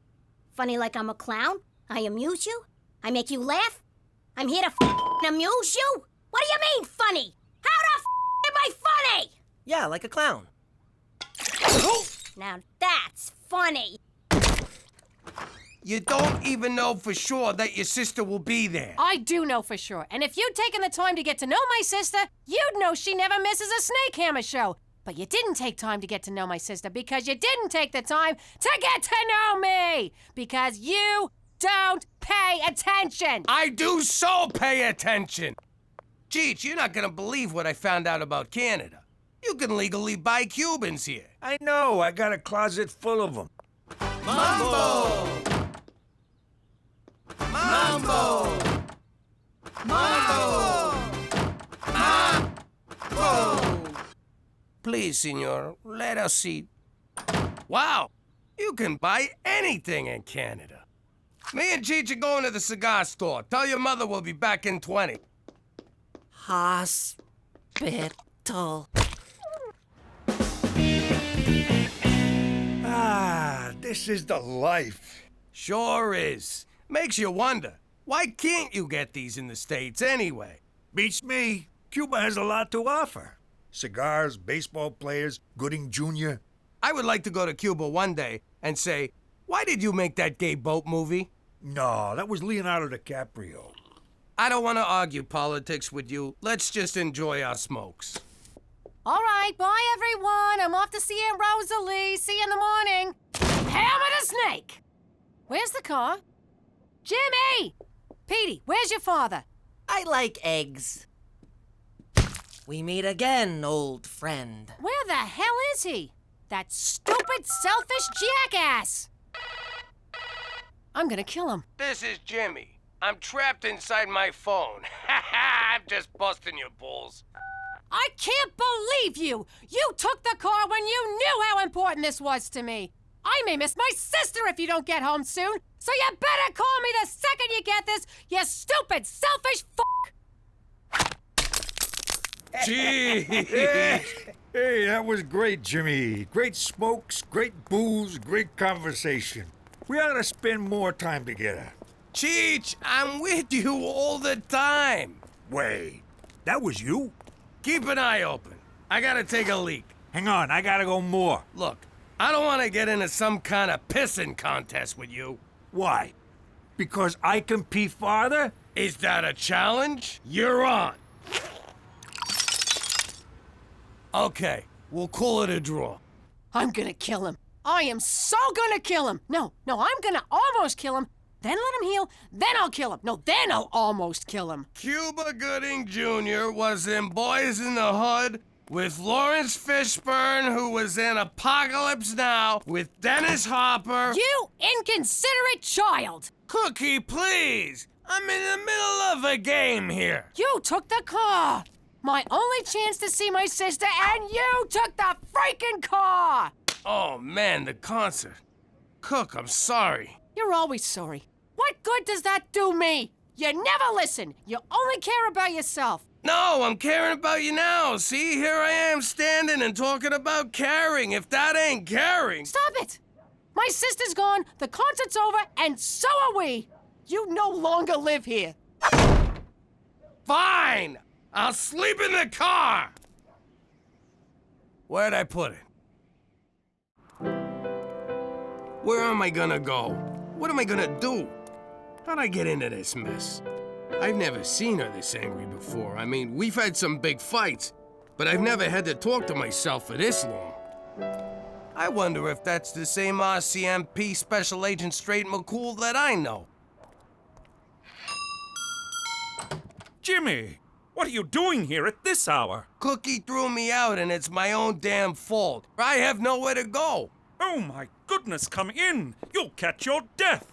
Speaker 10: Funny like I'm a clown? I amuse you? I make you laugh? I'm here to amuse you? What do you mean, funny? How the am I funny?
Speaker 13: Yeah, like a clown.
Speaker 10: Now that's funny.
Speaker 1: You don't even know for sure that your sister will be there.
Speaker 12: I do know for sure. And if you'd taken the time to get to know my sister, you'd know she never misses a Snake Hammer show. But you didn't take time to get to know my sister because you didn't take the time to get to know me. Because you don't pay attention.
Speaker 1: I do so pay attention. Cheech, you're not gonna believe what I found out about Canada. You can legally buy Cubans here.
Speaker 4: I know. I got a closet full of them.
Speaker 1: Mambo! Mambo! Mambo! Mambo! Please, senor, let us see. Wow! You can buy anything in Canada. Me and Cheech are going to the cigar store. Tell your mother we'll be back in 20.
Speaker 13: Hospital.
Speaker 4: Ah, this is the life.
Speaker 1: Sure is. Makes you wonder, why can't you get these in the States anyway?
Speaker 4: Beats me. Cuba has a lot to offer. Cigars, baseball players, Gooding Jr.
Speaker 1: I would like to go to Cuba one day and say, why did you make that gay boat movie?
Speaker 4: No, that was Leonardo DiCaprio.
Speaker 1: I don't want to argue politics with you. Let's just enjoy our smokes.
Speaker 12: All right, bye, everyone. I'm off to see Aunt Rosalie. See you in the morning. Hammer the snake. Where's the car? Jimmy! Petey, where's your father?
Speaker 13: I like eggs. We meet again, old friend.
Speaker 12: Where the hell is he? That stupid, selfish jackass! I'm gonna kill him.
Speaker 1: This is Jimmy. I'm trapped inside my phone. I'm just busting your balls.
Speaker 12: I can't believe you! You took the car when you knew how important this was to me. I may miss my sister if you don't get home soon, so you better call me the second you get this, you stupid, selfish f***.
Speaker 1: Gee!
Speaker 4: Hey, that was great, Jimmy. Great smokes, great booze, great conversation. We ought to spend more time together.
Speaker 1: Cheech, I'm with you all the time.
Speaker 4: Wait, that was you?
Speaker 1: Keep an eye open. I gotta take a leak.
Speaker 4: Hang on, I gotta go more.
Speaker 1: Look, I don't want to get into some kind of pissing contest with you.
Speaker 4: Why? Because I can pee farther?
Speaker 1: Is that a challenge? You're on. Okay, we'll call it a draw.
Speaker 12: I'm gonna kill him. I am so gonna kill him. No, I'm gonna almost kill him. Then let him heal, then I'll kill him. No, then I'll almost kill him.
Speaker 1: Cuba Gooding Jr. was in Boys in the Hood with Lawrence Fishburne, who was in Apocalypse Now with Dennis Hopper.
Speaker 12: You inconsiderate child!
Speaker 1: Cookie, please! I'm in the middle of a game here.
Speaker 12: You took the car! My only chance to see my sister, and you took the freaking car!
Speaker 1: Oh, man, the concert. Cook, I'm sorry.
Speaker 12: You're always sorry. What good does that do me? You never listen. You only care about yourself.
Speaker 1: No, I'm caring about you now. See, here I am standing and talking about caring. If that ain't caring...
Speaker 12: Stop it! My sister's gone, the concert's over, and so are we. You no longer live here.
Speaker 1: Fine! I'll sleep in the car! Where'd I put it? Where am I gonna go? What am I gonna do? How'd I get into this mess? I've never seen her this angry before. I mean, we've had some big fights, but I've never had to talk to myself for this long. I wonder if that's the same RCMP Special Agent McCool that I know.
Speaker 8: Jimmy, what are you doing here at this hour?
Speaker 1: Cookie threw me out, and it's my own damn fault. I have nowhere to go.
Speaker 8: Oh my goodness, come in. You'll catch your death.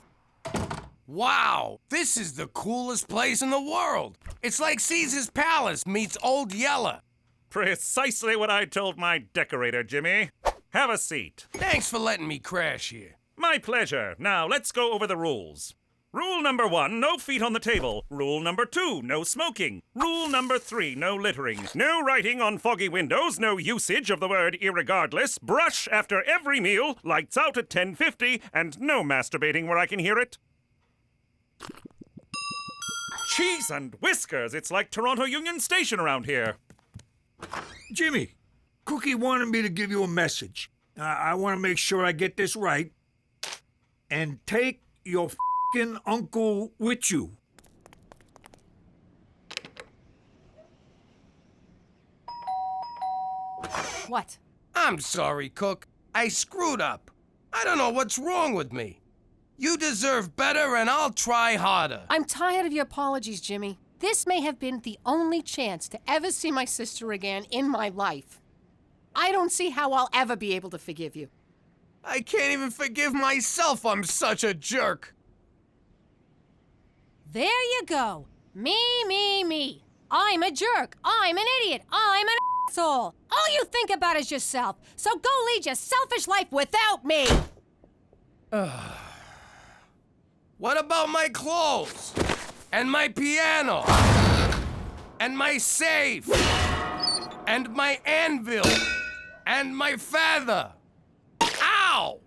Speaker 1: Wow, this is the coolest place in the world. It's like Caesar's Palace meets Old Yeller.
Speaker 8: Precisely what I told my decorator, Jimmy. Have a seat.
Speaker 1: Thanks for letting me crash here.
Speaker 8: My pleasure. Now, let's go over the rules. Rule number 1, no feet on the table. Rule number 2, no smoking. Rule number 3, no littering. No writing on foggy windows, no usage of the word irregardless, brush after every meal, lights out at 10:50, and no masturbating where I can hear it. Cheese and whiskers, it's like Toronto Union Station around here.
Speaker 4: Jimmy, Cookie wanted me to give you a message. I want to make sure I get this right. And take your f***ing uncle with you.
Speaker 12: What?
Speaker 1: I'm sorry, Cook. I screwed up. I don't know what's wrong with me. You deserve better, and I'll try harder.
Speaker 12: I'm tired of your apologies, Jimmy. This may have been the only chance to ever see my sister again in my life. I don't see how I'll ever be able to forgive you.
Speaker 1: I can't even forgive myself. I'm such a jerk.
Speaker 12: There you go. Me. I'm a jerk. I'm an idiot. I'm an asshole. All you think about is yourself. So go lead your selfish life without me.
Speaker 1: What about my clothes? And my piano? And my safe? And my anvil? And my feather? Ow!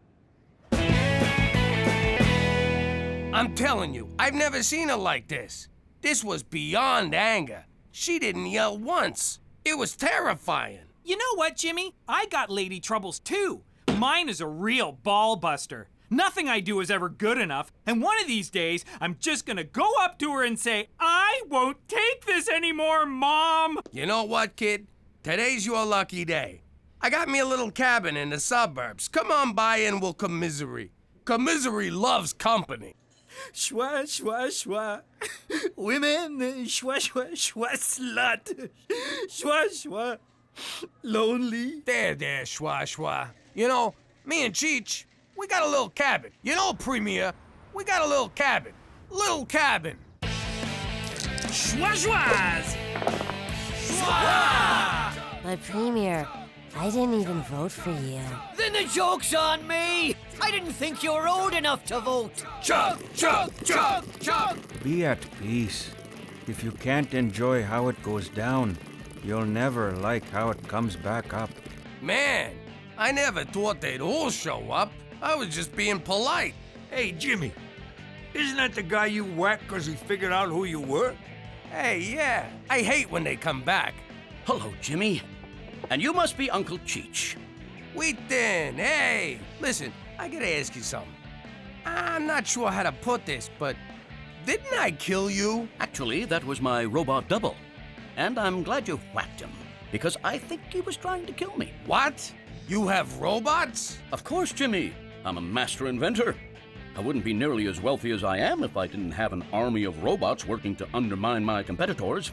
Speaker 1: I'm telling you, I've never seen her like this. This was beyond anger. She didn't yell once. It was terrifying.
Speaker 7: You know what, Jimmy? I got lady troubles too. Mine is a real ball buster. Nothing I do is ever good enough, and one of these days, I'm just gonna go up to her and say, I won't take this anymore, Mom!
Speaker 1: You know what, kid? Today's your lucky day. I got me a little cabin in the suburbs. Come on by and we'll commiserate. Commiserate loves company.
Speaker 2: Schwa, schwa, schwa. Women, schwa, schwa, schwa, slut. Schwa, schwa. Lonely.
Speaker 1: There, schwa, schwa. You know, me and Cheech, we got a little cabin. You know, Premier, we got a little cabin. Little cabin.
Speaker 2: Schwa, schwas.
Speaker 1: Schwa!
Speaker 22: But Premier, I didn't even vote for you.
Speaker 2: Then the joke's on me. I didn't think you were old enough to vote.
Speaker 1: Chug, chug, chug, chug.
Speaker 23: Be at peace. If you can't enjoy how it goes down, you'll never like how it comes back up.
Speaker 1: Man, I never thought they'd all show up. I was just being polite.
Speaker 4: Hey, Jimmy, isn't that the guy you whacked because he figured out who you were?
Speaker 1: Hey, yeah. I hate when they come back.
Speaker 3: Hello, Jimmy. And you must be Uncle Cheech.
Speaker 1: Wheaton, hey! Listen, I gotta ask you something. I'm not sure how to put this, but didn't I kill you?
Speaker 3: Actually, that was my robot double. And I'm glad you whacked him, because I think he was trying to kill me.
Speaker 1: What? You have robots?
Speaker 3: Of course, Jimmy. I'm a master inventor. I wouldn't be nearly as wealthy as I am if I didn't have an army of robots working to undermine my competitors.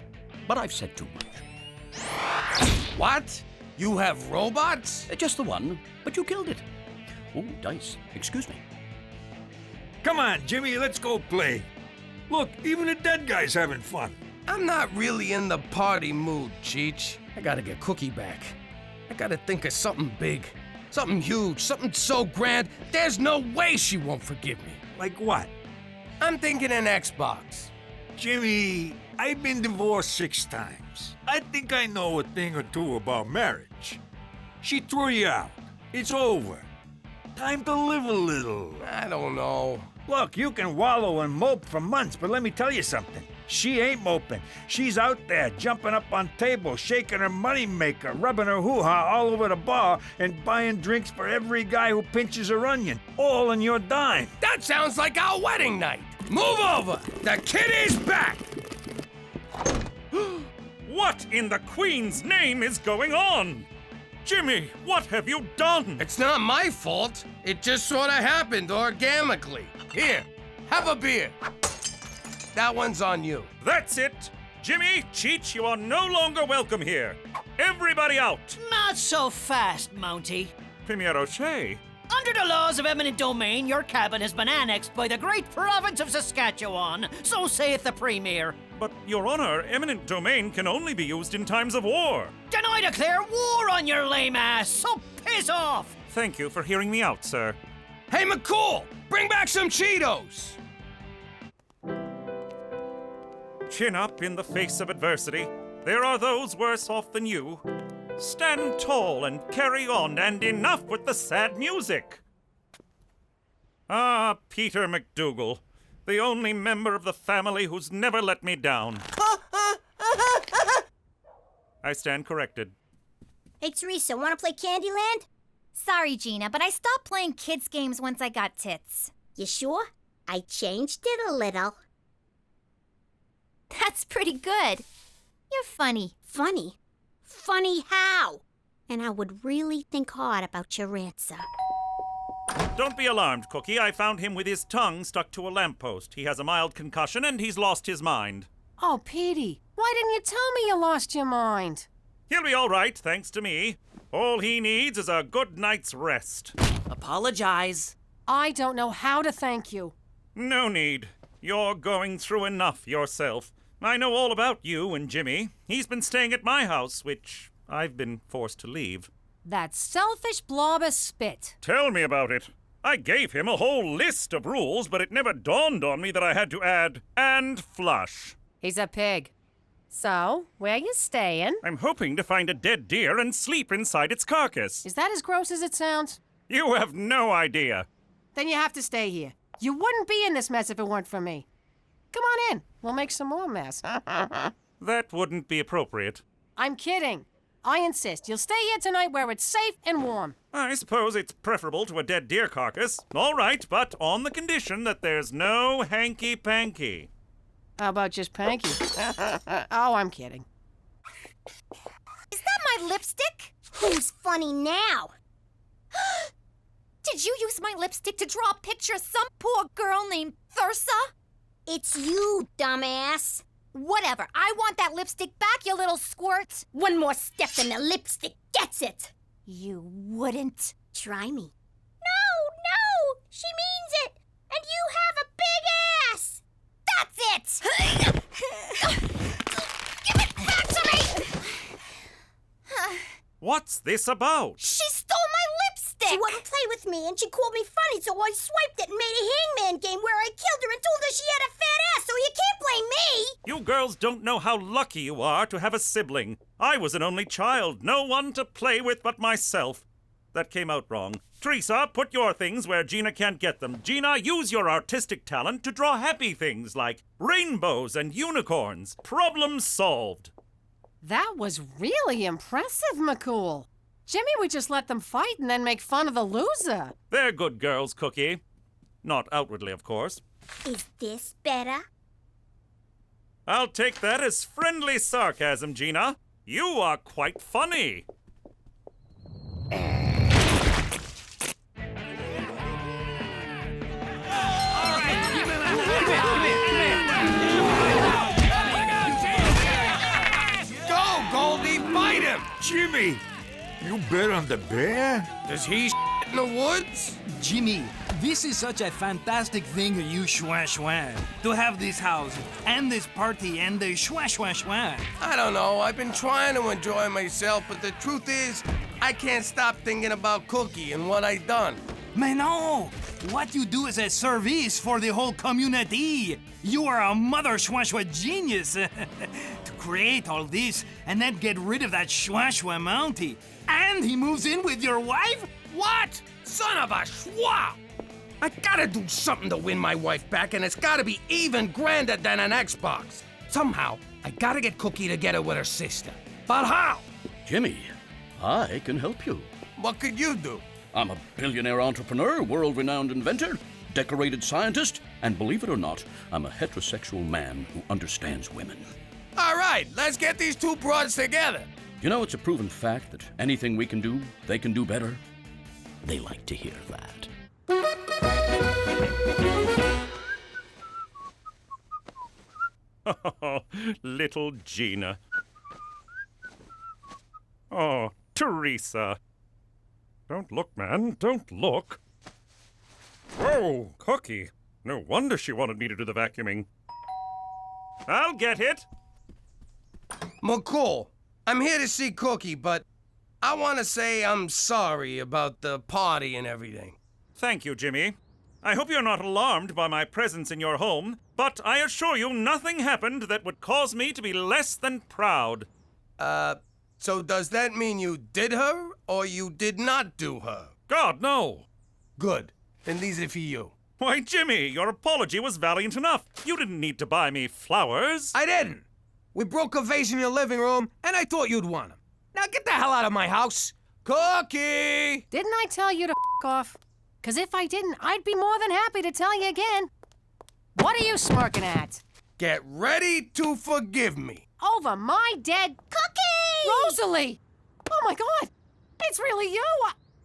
Speaker 3: But I've said too much.
Speaker 1: What? You have robots?
Speaker 3: Just the one, but you killed it. Oh, dice. Excuse me.
Speaker 4: Come on, Jimmy, let's go play. Look, even the dead guy's having fun.
Speaker 1: I'm not really in the party mood, Cheech. I gotta get Cookie back. I gotta think of something big. Something huge, something so grand, there's no way she won't forgive me.
Speaker 4: Like what?
Speaker 1: I'm thinking an Xbox.
Speaker 4: Jimmy, I've been divorced 6 times. I think I know a thing or two about marriage. She threw you out. It's over. Time to live a little.
Speaker 1: I don't know.
Speaker 4: Look, you can wallow and mope for months, but let me tell you something. She ain't moping. She's out there jumping up on tables, shaking her moneymaker, rubbing her hoo-ha all over the bar, and buying drinks for every guy who pinches her onion, all on your dime.
Speaker 1: That sounds like our wedding night. Move over. The kid is back.
Speaker 8: What in the Queen's name is going on? Jimmy, what have you done?
Speaker 1: It's not my fault. It just sort of happened organically. Here, have a beer. That one's on you.
Speaker 8: That's it. Jimmy, Cheech, you are no longer welcome here. Everybody out.
Speaker 2: Not so fast, Mountie.
Speaker 8: Premier O'Shea.
Speaker 2: Under the laws of eminent domain, your cabin has been annexed by the great province of Saskatchewan. So saith the Premier.
Speaker 8: But, Your Honor, eminent domain can only be used in times of war.
Speaker 2: Then I declare war on your lame ass, so piss off!
Speaker 8: Thank you for hearing me out, sir.
Speaker 1: Hey, McCool, bring back some Cheetos.
Speaker 8: Chin up in the face of adversity. There are those worse off than you. Stand tall and carry on, and enough with the sad music. Ah, Peter McDougal, the only member of the family who's never let me down. I stand corrected.
Speaker 10: Hey, Theresa, wanna play Candyland?
Speaker 15: Sorry, Gina, but I stopped playing kids' games once I got tits.
Speaker 10: You sure? I changed it a little.
Speaker 15: That's pretty good. You're funny.
Speaker 10: Funny? Funny how? And I would really think hard about your answer.
Speaker 8: Don't be alarmed, Cookie. I found him with his tongue stuck to a lamppost. He has a mild concussion and he's lost his mind.
Speaker 12: Oh, Petey, why didn't you tell me you lost your mind?
Speaker 8: He'll be all right, thanks to me. All he needs is a good night's rest.
Speaker 13: Apologize.
Speaker 12: I don't know how to thank you.
Speaker 8: No need. You're going through enough yourself. I know all about you and Jimmy. He's been staying at my house, which I've been forced to leave.
Speaker 12: That selfish blob of spit.
Speaker 8: Tell me about it. I gave him a whole list of rules, but it never dawned on me that I had to add, and flush.
Speaker 12: He's a pig. So, where you staying?
Speaker 8: I'm hoping to find a dead deer and sleep inside its carcass.
Speaker 12: Is that as gross as it sounds?
Speaker 8: You have no idea.
Speaker 12: Then you have to stay here. You wouldn't be in this mess if it weren't for me. Come on in. We'll make some more mess.
Speaker 8: That wouldn't be appropriate.
Speaker 12: I'm kidding. I insist. You'll stay here tonight where it's safe and warm.
Speaker 8: I suppose it's preferable to a dead deer carcass. All right, but on the condition that there's no hanky-panky.
Speaker 12: How about just Panky? Oh, I'm kidding.
Speaker 10: Is that my lipstick? Who's funny now?
Speaker 15: Did you use my lipstick to draw a picture of some poor girl named Theresa?
Speaker 10: It's you, dumbass.
Speaker 15: Whatever. I want that lipstick back, you little squirt.
Speaker 10: One more step and the lipstick gets it.
Speaker 15: You wouldn't.
Speaker 10: Try me.
Speaker 15: No! She means it! And you have a big ass! That's it! Give it back to me!
Speaker 8: What's this about?
Speaker 15: She stole my lipstick!
Speaker 10: She wouldn't play with me, and she called me funny, so I swiped it and made a hangman game where I killed her and told her she had a fat ass, so you can't blame me!
Speaker 8: You girls don't know how lucky you are to have a sibling. I was an only child, no one to play with but myself. That came out wrong. Theresa, put your things where Gina can't get them. Gina, use your artistic talent to draw happy things like rainbows and unicorns. Problem solved.
Speaker 12: That was really impressive, McCool. Jimmy would just let them fight and then make fun of the loser.
Speaker 8: They're good girls, Cookie. Not outwardly, of course.
Speaker 10: Is this better?
Speaker 8: I'll take that as friendly sarcasm, Gina. You are quite funny.
Speaker 1: Go, Goldie, fight him!
Speaker 4: Jimmy, you bet on the bear?
Speaker 1: Does he in the woods?
Speaker 9: Jimmy, this is such a fantastic thing, you schwa to have this house and this party and the schwa.
Speaker 1: I don't know. I've been trying to enjoy myself, but the truth is, I can't stop thinking about Cookie and what I done.
Speaker 9: Mais no! What you do is a service for the whole community. You are a mother schwa genius to create all this and then get rid of that schwa Mountie. And he moves in with your wife?
Speaker 1: What? Son of a schwa! I gotta do something to win my wife back, and it's gotta be even grander than an Xbox. Somehow, I gotta get Cookie together with her sister. But how?
Speaker 3: Jimmy, I can help you.
Speaker 1: What could you do?
Speaker 3: I'm a billionaire entrepreneur, world-renowned inventor, decorated scientist, and believe it or not, I'm a heterosexual man who understands women.
Speaker 1: All right, let's get these two broads together.
Speaker 3: You know, it's a proven fact that anything we can do, they can do better. They like to hear that.
Speaker 8: Little Gina. Oh, Theresa. Don't look, man. Don't look. Whoa, Cookie. No wonder she wanted me to do the vacuuming. I'll get it.
Speaker 1: McCool, I'm here to see Cookie, but I want to say I'm sorry about the party and everything.
Speaker 8: Thank you, Jimmy. I hope you're not alarmed by my presence in your home, but I assure you nothing happened that would cause me to be less than proud.
Speaker 1: So does that mean you did her, or you did not do her?
Speaker 8: God, no.
Speaker 1: Good. Then these are for you.
Speaker 8: Why, Jimmy, your apology was valiant enough. You didn't need to buy me flowers.
Speaker 1: I didn't. We broke a vase in your living room, and I thought you'd want them. Now get the hell out of my house. Cookie!
Speaker 12: Didn't I tell you to f off? Because if I didn't, I'd be more than happy to tell you again. What are you smirking at?
Speaker 1: Get ready to forgive me.
Speaker 12: Over my dead...
Speaker 15: Cookie!
Speaker 12: Rosalie! Oh my God! It's really you!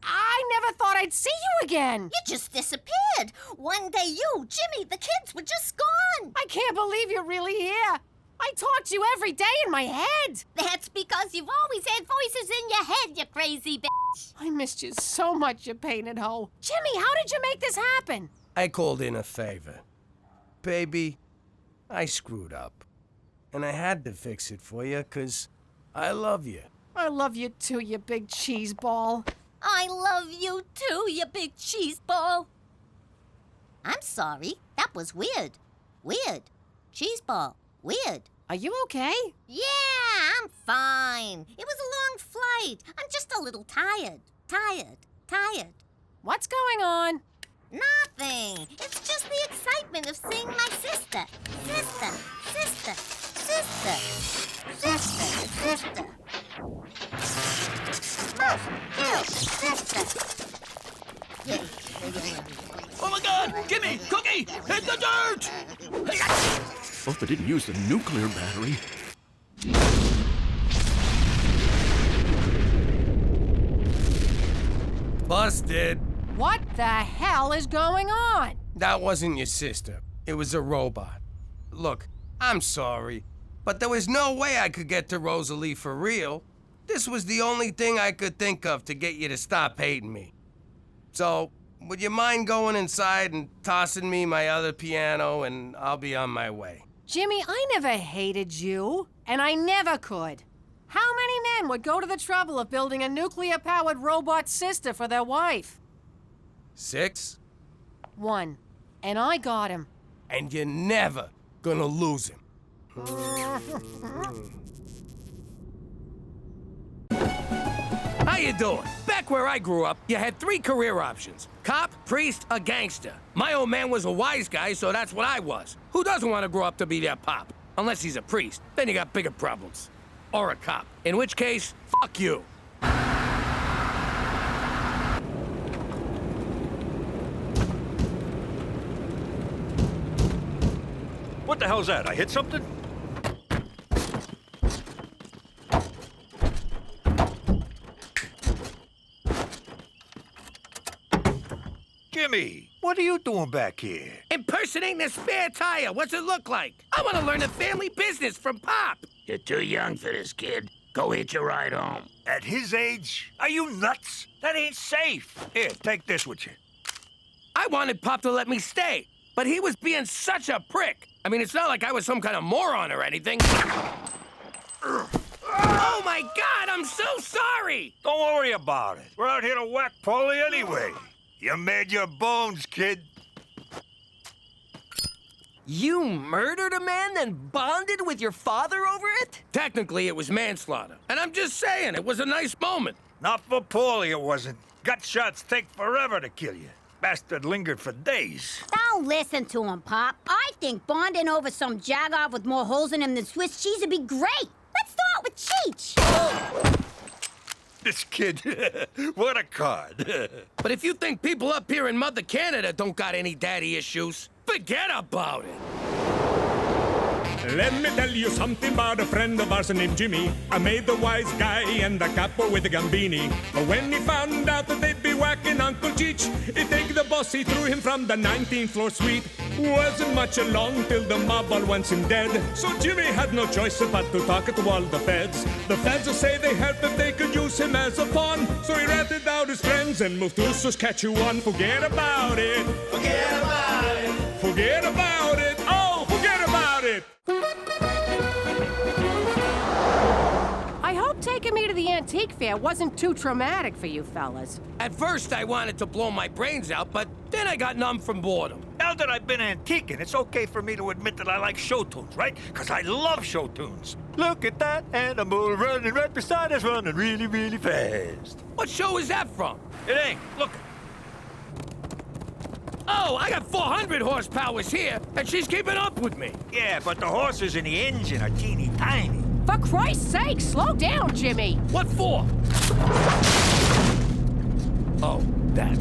Speaker 12: I never thought I'd see you again!
Speaker 15: You just disappeared. One day you, Jimmy, the kids were just gone.
Speaker 12: I can't believe you're really here. I talk to you every day in my head.
Speaker 15: That's because you've always had voices in your head, you crazy bitch.
Speaker 12: I missed you so much, you painted hoe. Jimmy, how did you make this happen?
Speaker 1: I called in a favor. Baby, I screwed up. And I had to fix it for you, 'cause I love you.
Speaker 12: I love you too, you big cheese ball.
Speaker 15: I love you too, you big cheese ball. I'm sorry. That was weird. Weird. Cheese ball. Weird.
Speaker 12: Are you okay?
Speaker 15: Yeah, I'm fine. It was a long flight. I'm just a little tired. Tired.
Speaker 12: What's going on?
Speaker 15: Nothing. It's just the excitement of seeing my sister.
Speaker 3: Oh my God! Jimmy! Cookie! Hit the dirt! Hope I didn't use the nuclear battery.
Speaker 1: Busted.
Speaker 12: What the hell is going on?
Speaker 1: That wasn't your sister. It was a robot. Look, I'm sorry, but there was no way I could get to Rosalie for real. This was the only thing I could think of to get you to stop hating me. So, would you mind going inside and tossing me my other piano, and I'll be on my way?
Speaker 12: Jimmy, I never hated you, and I never could. How many men would go to the trouble of building a nuclear-powered robot sister for their wife?
Speaker 1: 6?
Speaker 12: 1. And I got him.
Speaker 1: And you're never gonna lose him. How you doing? Back where I grew up, you had 3 career options. Cop, priest, or gangster. My old man was a wise guy, so that's what I was. Who doesn't want to grow up to be their pop? Unless he's a priest. Then you got bigger problems. Or a cop. In which case, fuck you.
Speaker 4: What the hell's that? I hit something? Jimmy, what are you doing back here?
Speaker 1: Impersonating a spare tire. What's it look like? I want to learn the family business from Pop.
Speaker 11: You're too young for this, kid. Go hitch a ride home.
Speaker 4: At his age? Are you nuts? That ain't safe. Here, take this with you.
Speaker 1: I wanted Pop to let me stay, but he was being such a prick. I mean, it's not like I was some kind of moron or anything. Oh my God, I'm so sorry!
Speaker 4: Don't worry about it. We're out here to whack Paulie anyway. You made your bones, kid.
Speaker 13: You murdered a man, then bonded with your father over it?
Speaker 1: Technically, it was manslaughter. And I'm just saying, it was a nice moment.
Speaker 4: Not for Paulie, it wasn't. Gut shots take forever to kill you. Bastard lingered for days.
Speaker 10: Don't listen to him, Pop. I think bonding over some jagoff with more holes in him than Swiss cheese would be great. Let's start with Cheech.
Speaker 4: This kid, what a card.
Speaker 1: But if you think people up here in Mother Canada don't got any daddy issues, forget about it.
Speaker 5: Let me tell you something about a friend of ours named Jimmy. I made the wise guy and the capo with the gambini. But when he found out that they'd be whacking Uncle Cheech, he'd take the boss, he threw him from the 19th floor suite. Wasn't much along till the mob all wants him dead. So Jimmy had no choice but to talk to all the feds. The feds say they help if they could use him as a pawn. So he ratted out his friends and moved to Saskatchewan. Forget about it.
Speaker 6: Forget about it.
Speaker 5: Forget about it. Oh, forget about it.
Speaker 12: I hope taking me to the antique fair wasn't too traumatic for you fellas.
Speaker 1: At first, I wanted to blow my brains out, but then I got numb from boredom.
Speaker 4: Now that I've been antiquing, it's okay for me to admit that I like show tunes, right? Because I love show tunes. Look at that animal running right beside us, running really, really fast.
Speaker 1: What show is that from?
Speaker 4: It ain't. Look.
Speaker 1: Oh, I got 400 horsepowers here, and she's keeping up with me.
Speaker 4: Yeah, but the horses in the engine are teeny tiny.
Speaker 12: For Christ's sake, slow down, Jimmy.
Speaker 1: What for? Oh, that.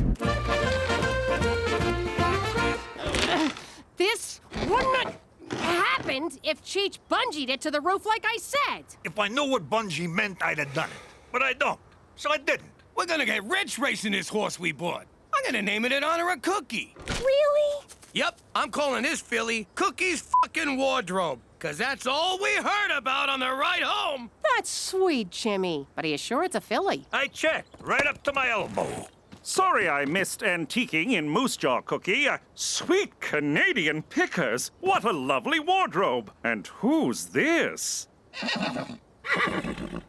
Speaker 12: This wouldn't have happened if Cheech bungeed it to the roof like I said.
Speaker 4: If I knew what bungee meant, I'd have done it. But I don't, so I didn't.
Speaker 1: We're gonna get rich racing this horse we bought. I'm gonna name it in honor of Cookie.
Speaker 15: Really?
Speaker 1: Yep, I'm calling this filly Cookie's fucking wardrobe. Cause that's all we heard about on the ride home.
Speaker 12: That's sweet, Jimmy. But are you sure it's a filly?
Speaker 4: I checked, right up to my elbow.
Speaker 8: Sorry I missed antiquing in Moose Jaw, Cookie. Sweet Canadian pickers. What a lovely wardrobe. And who's this?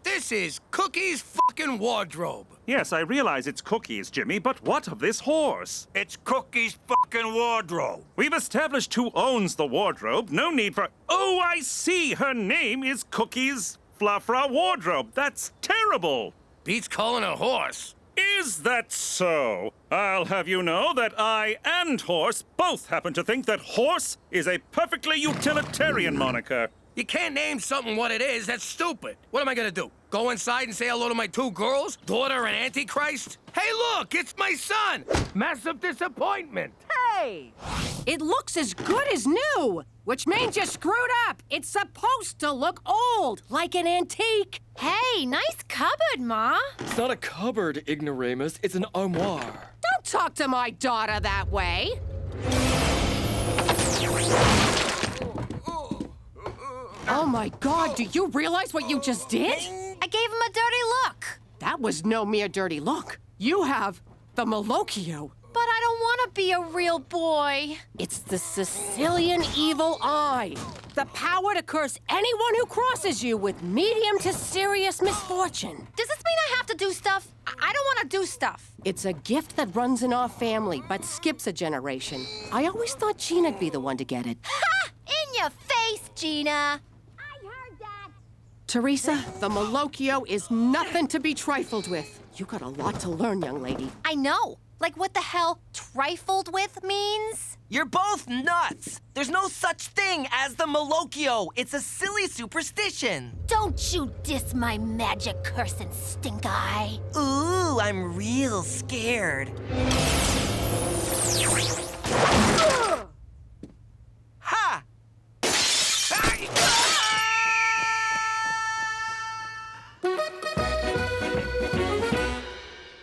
Speaker 1: This is Cookie's fucking wardrobe.
Speaker 8: Yes, I realize it's Cookie's, Jimmy, but what of this horse?
Speaker 4: It's Cookie's fucking wardrobe.
Speaker 8: We've established who owns the wardrobe. No need for... Oh, I see. Her name is Cookie's Fluffra Wardrobe. That's terrible.
Speaker 1: Beats calling a horse.
Speaker 8: Is that so? I'll have you know that I and Horse both happen to think that Horse is a perfectly utilitarian moniker.
Speaker 1: You can't name something what it is. That's stupid. What am I gonna do? Go inside and say hello to my two girls? Daughter and Antichrist? Hey, look! It's my son! Massive disappointment.
Speaker 12: Hey! It looks as good as new, which means you screwed up. It's supposed to look old, like an antique.
Speaker 15: Hey, nice cupboard, Ma.
Speaker 16: It's not a cupboard, ignoramus. It's an armoire.
Speaker 12: Don't talk to my daughter that way. Oh my God, do you realize what you just did?
Speaker 15: I gave him a dirty look.
Speaker 12: That was no mere dirty look. You have the Malocchio.
Speaker 15: But I don't want to be a real boy.
Speaker 12: It's the Sicilian evil eye. The power to curse anyone who crosses you with medium to serious misfortune.
Speaker 15: Does this mean I have to do stuff? I don't want to do stuff.
Speaker 12: It's a gift that runs in our family, but skips a generation. I always thought Gina'd be the one to get it.
Speaker 15: Ha! In your face, Gina.
Speaker 12: Theresa, the Malocchio is nothing to be trifled with. You got a lot to learn, young lady.
Speaker 15: I know. Like what the hell trifled with means?
Speaker 13: You're both nuts! There's no such thing as the Malocchio. It's a silly superstition.
Speaker 15: Don't you diss my magic cursing stink eye.
Speaker 13: Ooh, I'm real scared. Ha!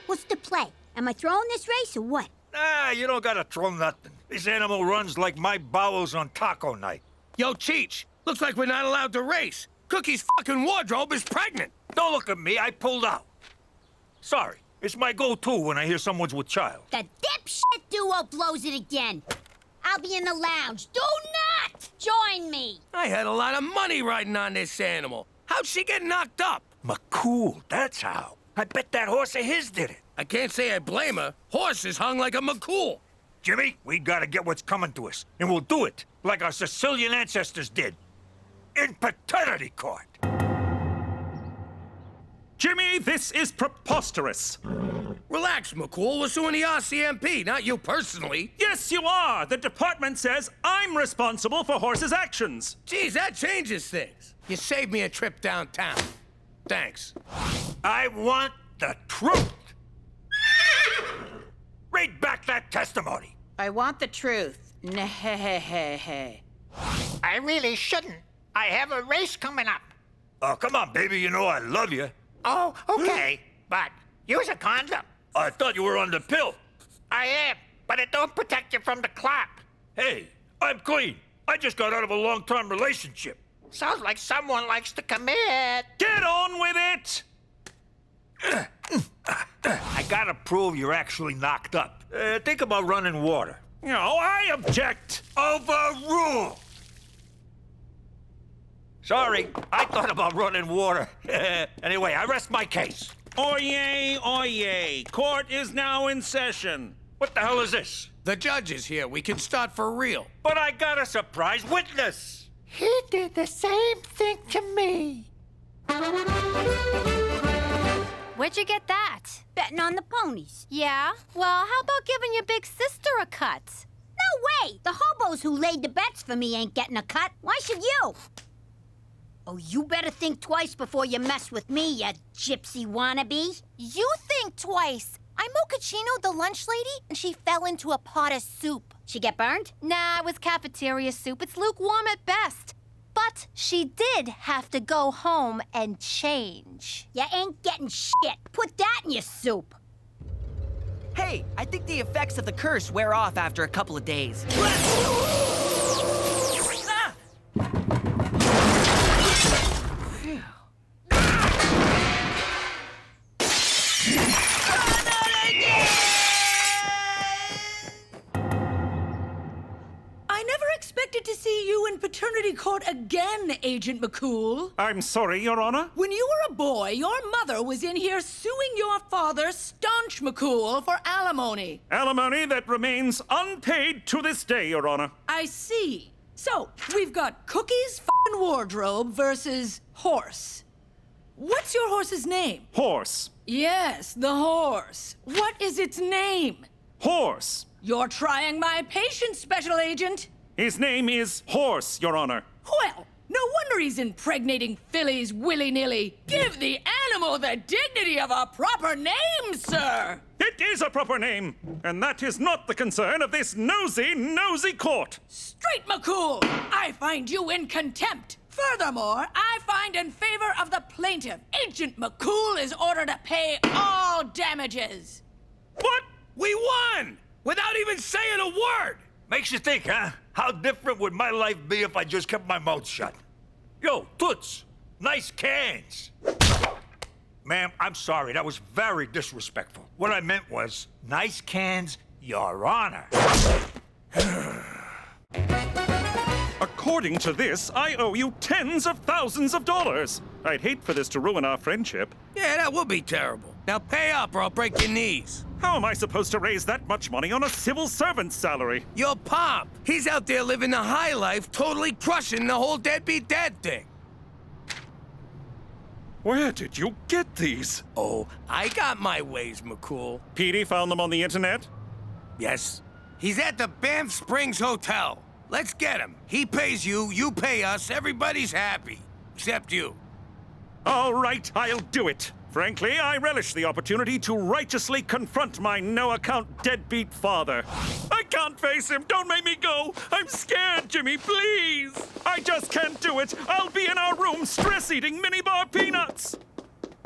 Speaker 10: What's the play? Am I throwing this race or what?
Speaker 4: Nah, you don't gotta throw nothing. This animal runs like my bowels on taco night.
Speaker 1: Yo, Cheech, looks like we're not allowed to race. Cookie's fucking wardrobe is pregnant.
Speaker 4: Don't look at me, I pulled out. Sorry, it's my go-to when I hear someone's with child.
Speaker 10: The dipshit duo blows it again. I'll be in the lounge. Do not join me.
Speaker 1: I had a lot of money riding on this animal. How'd she get knocked up?
Speaker 4: McCool, that's how. I bet that horse of his did it.
Speaker 1: I can't say I blame her. Horse is hung like a McCool.
Speaker 4: Jimmy, we gotta get what's coming to us, and we'll do it like our Sicilian ancestors did. In paternity court.
Speaker 8: Jimmy, this is preposterous.
Speaker 1: Relax, McCool. We're suing the RCMP, not you personally.
Speaker 8: Yes, you are. The department says I'm responsible for Horse's actions.
Speaker 1: Geez, that changes things. You saved me a trip downtown. Thanks.
Speaker 4: I want the truth. Read back that testimony.
Speaker 17: I want the truth. Nah-hey-hey-hey.
Speaker 11: I really shouldn't. I have a race coming up.
Speaker 4: Oh, come on, baby. You know I love you.
Speaker 11: Oh, okay. But use a condom.
Speaker 4: I thought you were on the pill.
Speaker 11: I am, but it don't protect you from the clot.
Speaker 4: Hey, I'm clean. I just got out of a long-term relationship.
Speaker 11: Sounds like someone likes to commit.
Speaker 8: Get on with it!
Speaker 4: I gotta prove you're actually knocked up. Think about running water.
Speaker 8: No, I object.
Speaker 4: Overrule! Sorry, I thought about running water. Anyway, I rest my case.
Speaker 8: Oyez, oyez. Court is now in session.
Speaker 4: What the hell is this?
Speaker 1: The judge is here. We can start for real.
Speaker 4: But I got a surprise witness.
Speaker 11: He did the same thing to me.
Speaker 15: Where'd you get that?
Speaker 10: Betting on the ponies.
Speaker 15: Yeah? Well, how about giving your big sister a cut?
Speaker 10: No way! The hobos who laid the bets for me ain't getting a cut. Why should you? Oh, you better think twice before you mess with me, you gypsy wannabe.
Speaker 15: You think twice. I'm Mochaccino, the lunch lady, and she fell into a pot of soup.
Speaker 10: She get burned?
Speaker 15: Nah, it was cafeteria soup. It's lukewarm at best. But she did have to go home and change.
Speaker 10: You ain't getting shit. Put that in your soup.
Speaker 13: Hey, I think the effects of the curse wear off after a couple of days.
Speaker 17: To see you in paternity court again, Agent McCool.
Speaker 8: I'm sorry, Your Honor.
Speaker 17: When you were a boy, your mother was in here suing your father, Staunch McCool, for alimony.
Speaker 8: Alimony that remains unpaid to this day, Your Honor.
Speaker 17: I see. So, we've got Cookie's f***ing wardrobe versus Horse. What's your horse's name?
Speaker 8: Horse.
Speaker 17: Yes, the horse. What is its name?
Speaker 8: Horse.
Speaker 17: You're trying my patience, Special Agent.
Speaker 8: His name is Horse, Your Honor.
Speaker 17: Well, no wonder he's impregnating fillies willy-nilly. Give the animal the dignity of a proper name, sir!
Speaker 8: It is a proper name, and that is not the concern of this nosy court.
Speaker 17: Straight, McCool! I find you in contempt. Furthermore, I find in favor of the plaintiff. Agent McCool is ordered to pay all damages.
Speaker 1: What? We won! Without even saying a word!
Speaker 4: Makes you think, huh? How different would my life be if I just kept my mouth shut? Yo, Toots, nice cans. Ma'am, I'm sorry, that was very disrespectful. What I meant was, nice cans, Your Honor.
Speaker 8: According to this, I owe you tens of thousands of dollars. I'd hate for this to ruin our friendship.
Speaker 1: Yeah, that would be terrible. Now pay up or I'll break your knees.
Speaker 8: How am I supposed to raise that much money on a civil servant's salary?
Speaker 1: Your pop. He's out there living the high life, totally crushing the whole deadbeat dad thing.
Speaker 8: Where did you get these?
Speaker 1: Oh, I got my ways, McCool.
Speaker 8: Petey found them on the internet?
Speaker 1: Yes. He's at the Banff Springs Hotel. Let's get him. He pays you, you pay us, everybody's happy. Except you.
Speaker 8: All right, I'll do it. Frankly, I relish the opportunity to righteously confront my no-account deadbeat father. I can't face him. Don't make me go. I'm scared, Jimmy, please. I just can't do it. I'll be in our room stress-eating minibar peanuts.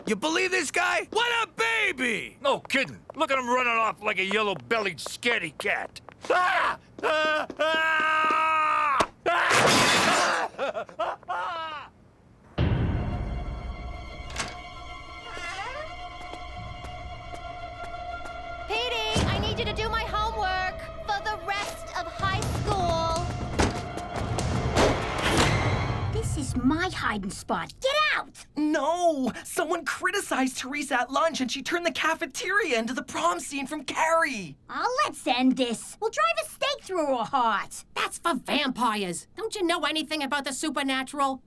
Speaker 1: You believe this guy? What a baby!
Speaker 4: No kidding. Look at him running off like a yellow-bellied scaredy cat. Ah! Ah! Ah! Ah!
Speaker 15: Petey, I need you to do my homework for the rest of high school.
Speaker 10: This is my hiding spot. Get out!
Speaker 13: No! Someone criticized Theresa at lunch and she turned the cafeteria into the prom scene from Carrie.
Speaker 10: Oh, let's end this. We'll drive a stake through her heart.
Speaker 12: That's for vampires. Don't you know anything about the supernatural?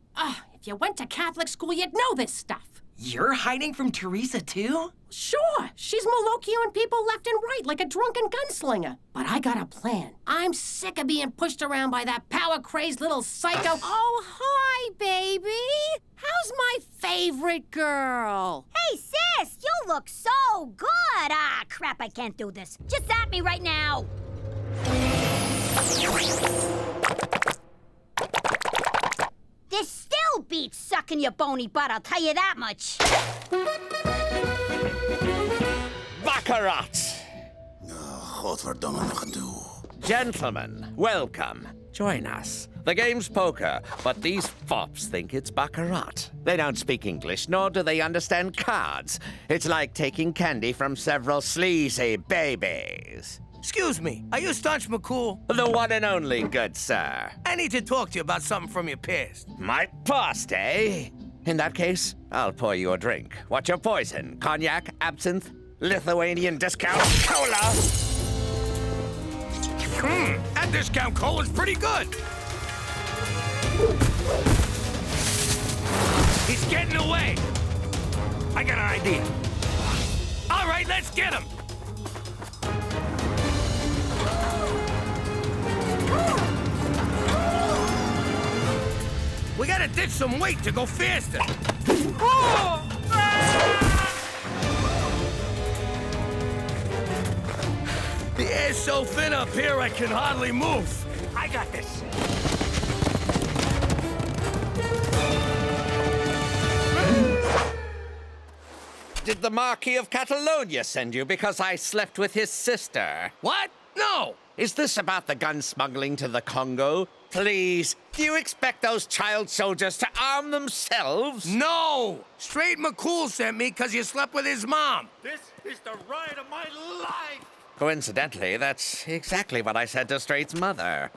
Speaker 12: If you went to Catholic school, you'd know this stuff.
Speaker 13: You're hiding from Theresa, too?
Speaker 12: Sure, she's Malokioing people left and right like a drunken gunslinger. But I got a plan. I'm sick of being pushed around by that power-crazed little psycho.
Speaker 15: Oh, hi, baby.
Speaker 12: How's my favorite girl?
Speaker 10: Hey, sis, you look so good. Ah, crap, I can't do this. Just at me right now. This still beats sucking your bony butt, I'll tell you that much.
Speaker 18: Baccarat! Gentlemen, welcome. Join us. The game's poker, but these fops think it's baccarat. They don't speak English, nor do they understand cards. It's like taking candy from several sleazy babies.
Speaker 1: Excuse me, are you Staunch McCool?
Speaker 18: The one and only, good sir.
Speaker 1: I need to talk to you about something from your past.
Speaker 18: My past, eh? In that case, I'll pour you a drink. What's your poison? Cognac, absinthe, Lithuanian discount cola?
Speaker 1: That discount cola's pretty good. He's getting away. I got an idea. All right, let's get him. We gotta ditch some weight to go faster. The air's so thin up here, I can hardly move. I got this.
Speaker 18: Did the Marquis of Catalonia send you because I slept with his sister?
Speaker 1: What? No.
Speaker 18: Is this about the gun smuggling to the Congo? Please, do you expect those child soldiers to arm themselves?
Speaker 1: No! Straight McCool sent me because you slept with his mom.
Speaker 4: This is the ride of my life!
Speaker 18: Coincidentally, that's exactly what I said to Straight's mother.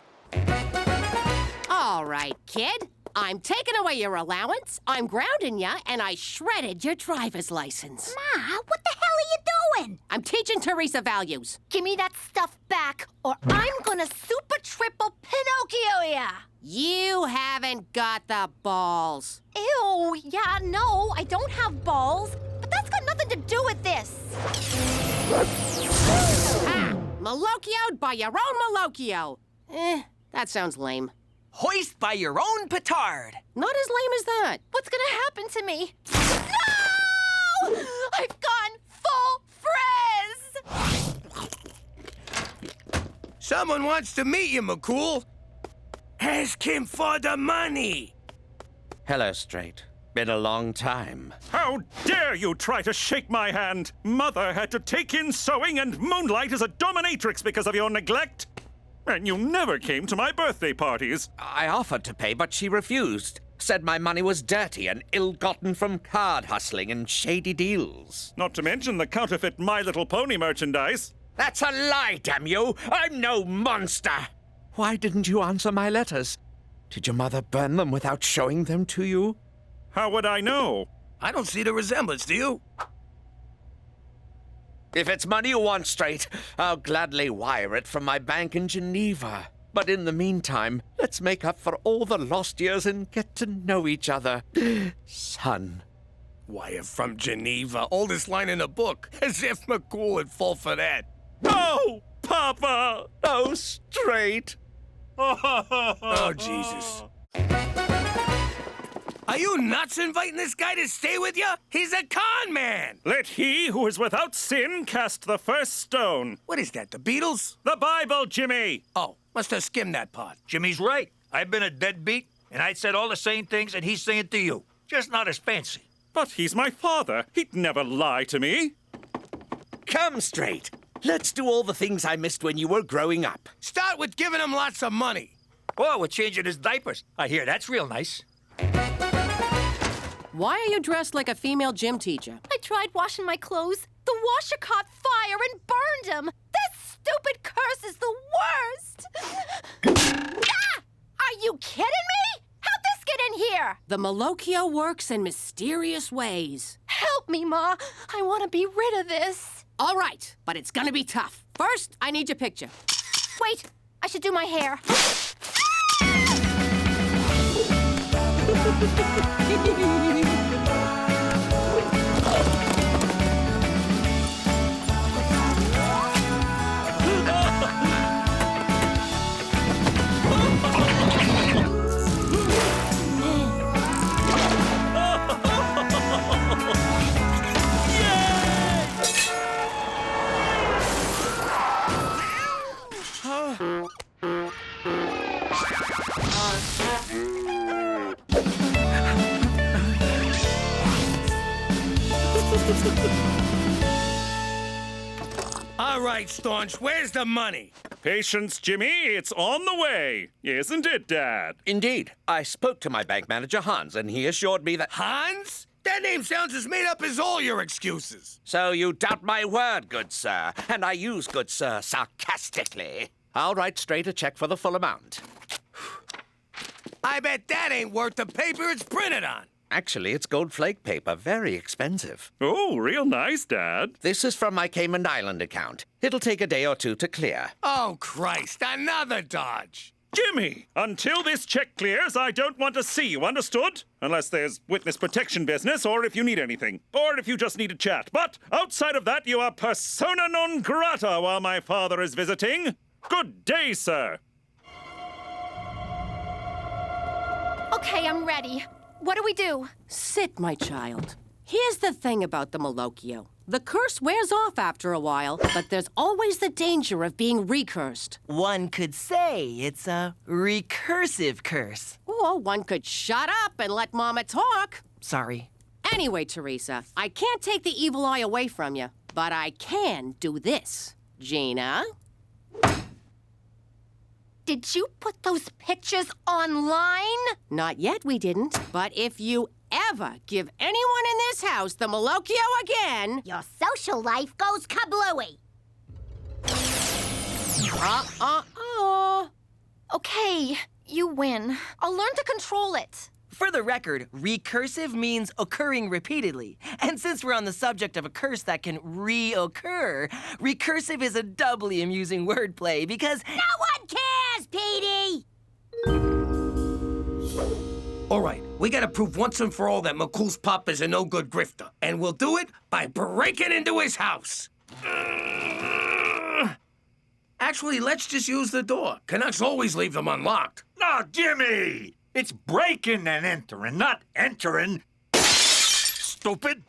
Speaker 12: All right, kid. I'm taking away your allowance, I'm grounding ya, and I shredded your driver's license.
Speaker 10: Ma, what the hell are you doing?
Speaker 12: I'm teaching Theresa values.
Speaker 10: Give me that stuff back, or I'm gonna super triple Pinocchio ya!
Speaker 12: You haven't got the balls.
Speaker 10: Ew, yeah, no, I don't have balls, but that's got nothing to do with this.
Speaker 12: Ah, Malocchio'd by your own Malocchio. That sounds lame.
Speaker 13: Hoist by your own petard.
Speaker 12: Not as lame as that.
Speaker 10: What's gonna happen to me? No! I've gone full frizz!
Speaker 1: Someone wants to meet you, McCool. Ask him for the money.
Speaker 18: Hello, Straight. Been a long time.
Speaker 8: How dare you try to shake my hand? Mother had to take in sewing and moonlight as a dominatrix because of your neglect. And you never came to my birthday parties.
Speaker 18: I offered to pay, but she refused. Said my money was dirty and ill-gotten from card hustling and shady deals.
Speaker 8: Not to mention the counterfeit My Little Pony merchandise.
Speaker 18: That's a lie, damn you! I'm no monster! Why didn't you answer my letters? Did your mother burn them without showing them to you?
Speaker 8: How would I know?
Speaker 1: I don't see the resemblance, do you?
Speaker 18: If it's money you want, Straight, I'll gladly wire it from my bank in Geneva. But in the meantime, let's make up for all the lost years and get to know each other. Son.
Speaker 1: Wire from Geneva, oldest line in the book. As if McCool would fall for that.
Speaker 8: Oh, Papa!
Speaker 18: Oh, Straight.
Speaker 1: Oh, Jesus. Are you nuts inviting this guy to stay with you? He's a con man!
Speaker 8: Let he who is without sin cast the first stone.
Speaker 1: What is that, the Beatles?
Speaker 8: The Bible, Jimmy!
Speaker 1: Oh, must have skimmed that part.
Speaker 4: Jimmy's right. I've been a deadbeat, and I said all the same things that he's saying to you. Just not as fancy.
Speaker 8: But he's my father. He'd never lie to me.
Speaker 18: Come, Straight. Let's do all the things I missed when you were growing up.
Speaker 1: Start with giving him lots of money.
Speaker 4: Oh, we're changing his diapers. I hear that's real nice.
Speaker 12: Why are you dressed like a female gym teacher?
Speaker 10: I tried washing my clothes. The washer caught fire and burned them. This stupid curse is the worst. Ah! Are you kidding me? How'd this get in here?
Speaker 12: The Malocchio works in mysterious ways.
Speaker 10: Help me, Ma. I want to be rid of this.
Speaker 12: All right, but it's gonna be tough. First, I need your picture.
Speaker 10: Wait, I should do my hair.
Speaker 1: All right, Staunch, where's the money?
Speaker 8: Patience, Jimmy. It's on the way. Isn't it, Dad?
Speaker 18: Indeed. I spoke to my bank manager, Hans, and he assured me that...
Speaker 1: Hans? That name sounds as made up as all your excuses.
Speaker 18: So you doubt my word, good sir. And I use good sir sarcastically. I'll write straight a check for the full amount.
Speaker 1: I bet that ain't worth the paper it's printed on.
Speaker 18: Actually, it's gold flake paper, very expensive.
Speaker 8: Oh, real nice, Dad.
Speaker 18: This is from my Cayman Island account. It'll take a day or two to clear.
Speaker 1: Oh, Christ, another dodge.
Speaker 8: Jimmy, until this check clears, I don't want to see you, understood? Unless there's witness protection business, or if you need anything. Or if you just need a chat. But outside of that, you are persona non grata while my father is visiting. Good day, sir.
Speaker 15: Okay, I'm ready. What do we do?
Speaker 12: Sit, my child. Here's the thing about the Malocchio. The curse wears off after a while, but there's always the danger of being recursed.
Speaker 13: One could say it's a recursive curse.
Speaker 12: Or one could shut up and let Mama talk.
Speaker 13: Sorry.
Speaker 12: Anyway, Theresa, I can't take the evil eye away from you, but I can do this. Gina?
Speaker 15: Did you put those pictures online?
Speaker 12: Not yet, we didn't. But if you ever give anyone in this house the Malocchio again...
Speaker 10: Your social life goes kablooey.
Speaker 15: Okay, you win. I'll learn to control it.
Speaker 13: For the record, recursive means occurring repeatedly. And since we're on the subject of a curse that can reoccur, recursive is a doubly amusing wordplay because...
Speaker 10: No one cares, Petey!
Speaker 1: All right, we gotta prove once and for all that McCool's pop is a no-good grifter. And we'll do it by breaking into his house. Actually, let's just use the door. Canucks always leave them unlocked.
Speaker 4: No, Jimmy! It's breaking and entering, not entering. Stupid!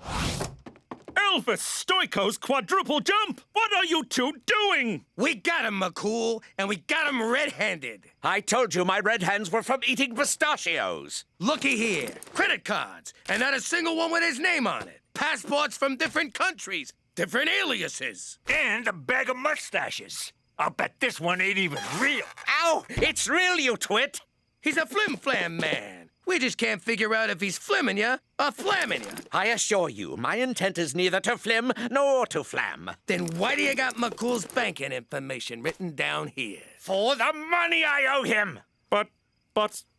Speaker 8: Elvis Stoiko's quadruple jump! What are you two doing?
Speaker 1: We got him, McCool, and we got him red-handed.
Speaker 18: I told you my red hands were from eating pistachios.
Speaker 1: Looky here. Credit cards, and not a single one with his name on it. Passports from different countries, different aliases.
Speaker 4: And a bag of mustaches. I'll bet this one ain't even real.
Speaker 18: Ow! It's real, you twit!
Speaker 1: He's a flim-flam man. We just can't figure out if he's flimming ya or flamming ya.
Speaker 18: I assure you, my intent is neither to flim nor to flam.
Speaker 1: Then why do you got McCool's banking information written down here?
Speaker 18: For the money I owe him!
Speaker 8: But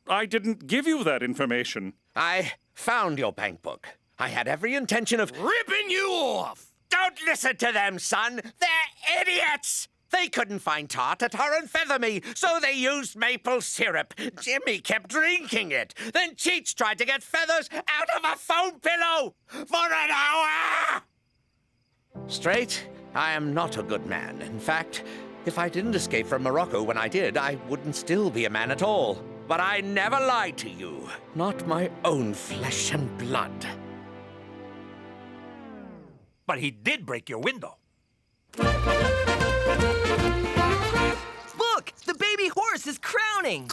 Speaker 8: I didn't give you that information.
Speaker 18: I found your bank book. I had every intention of...
Speaker 1: ripping you off!
Speaker 18: Don't listen to them, son! They're idiots! They couldn't find tar to tar and feather me, so they used maple syrup. Jimmy kept drinking it. Then Cheech tried to get feathers out of a foam pillow for an hour! Straight, I am not a good man. In fact, if I didn't escape from Morocco when I did, I wouldn't still be a man at all. But I never lied to you. Not my own flesh and blood.
Speaker 4: But he did break your window.
Speaker 13: Look! The baby horse is crowning!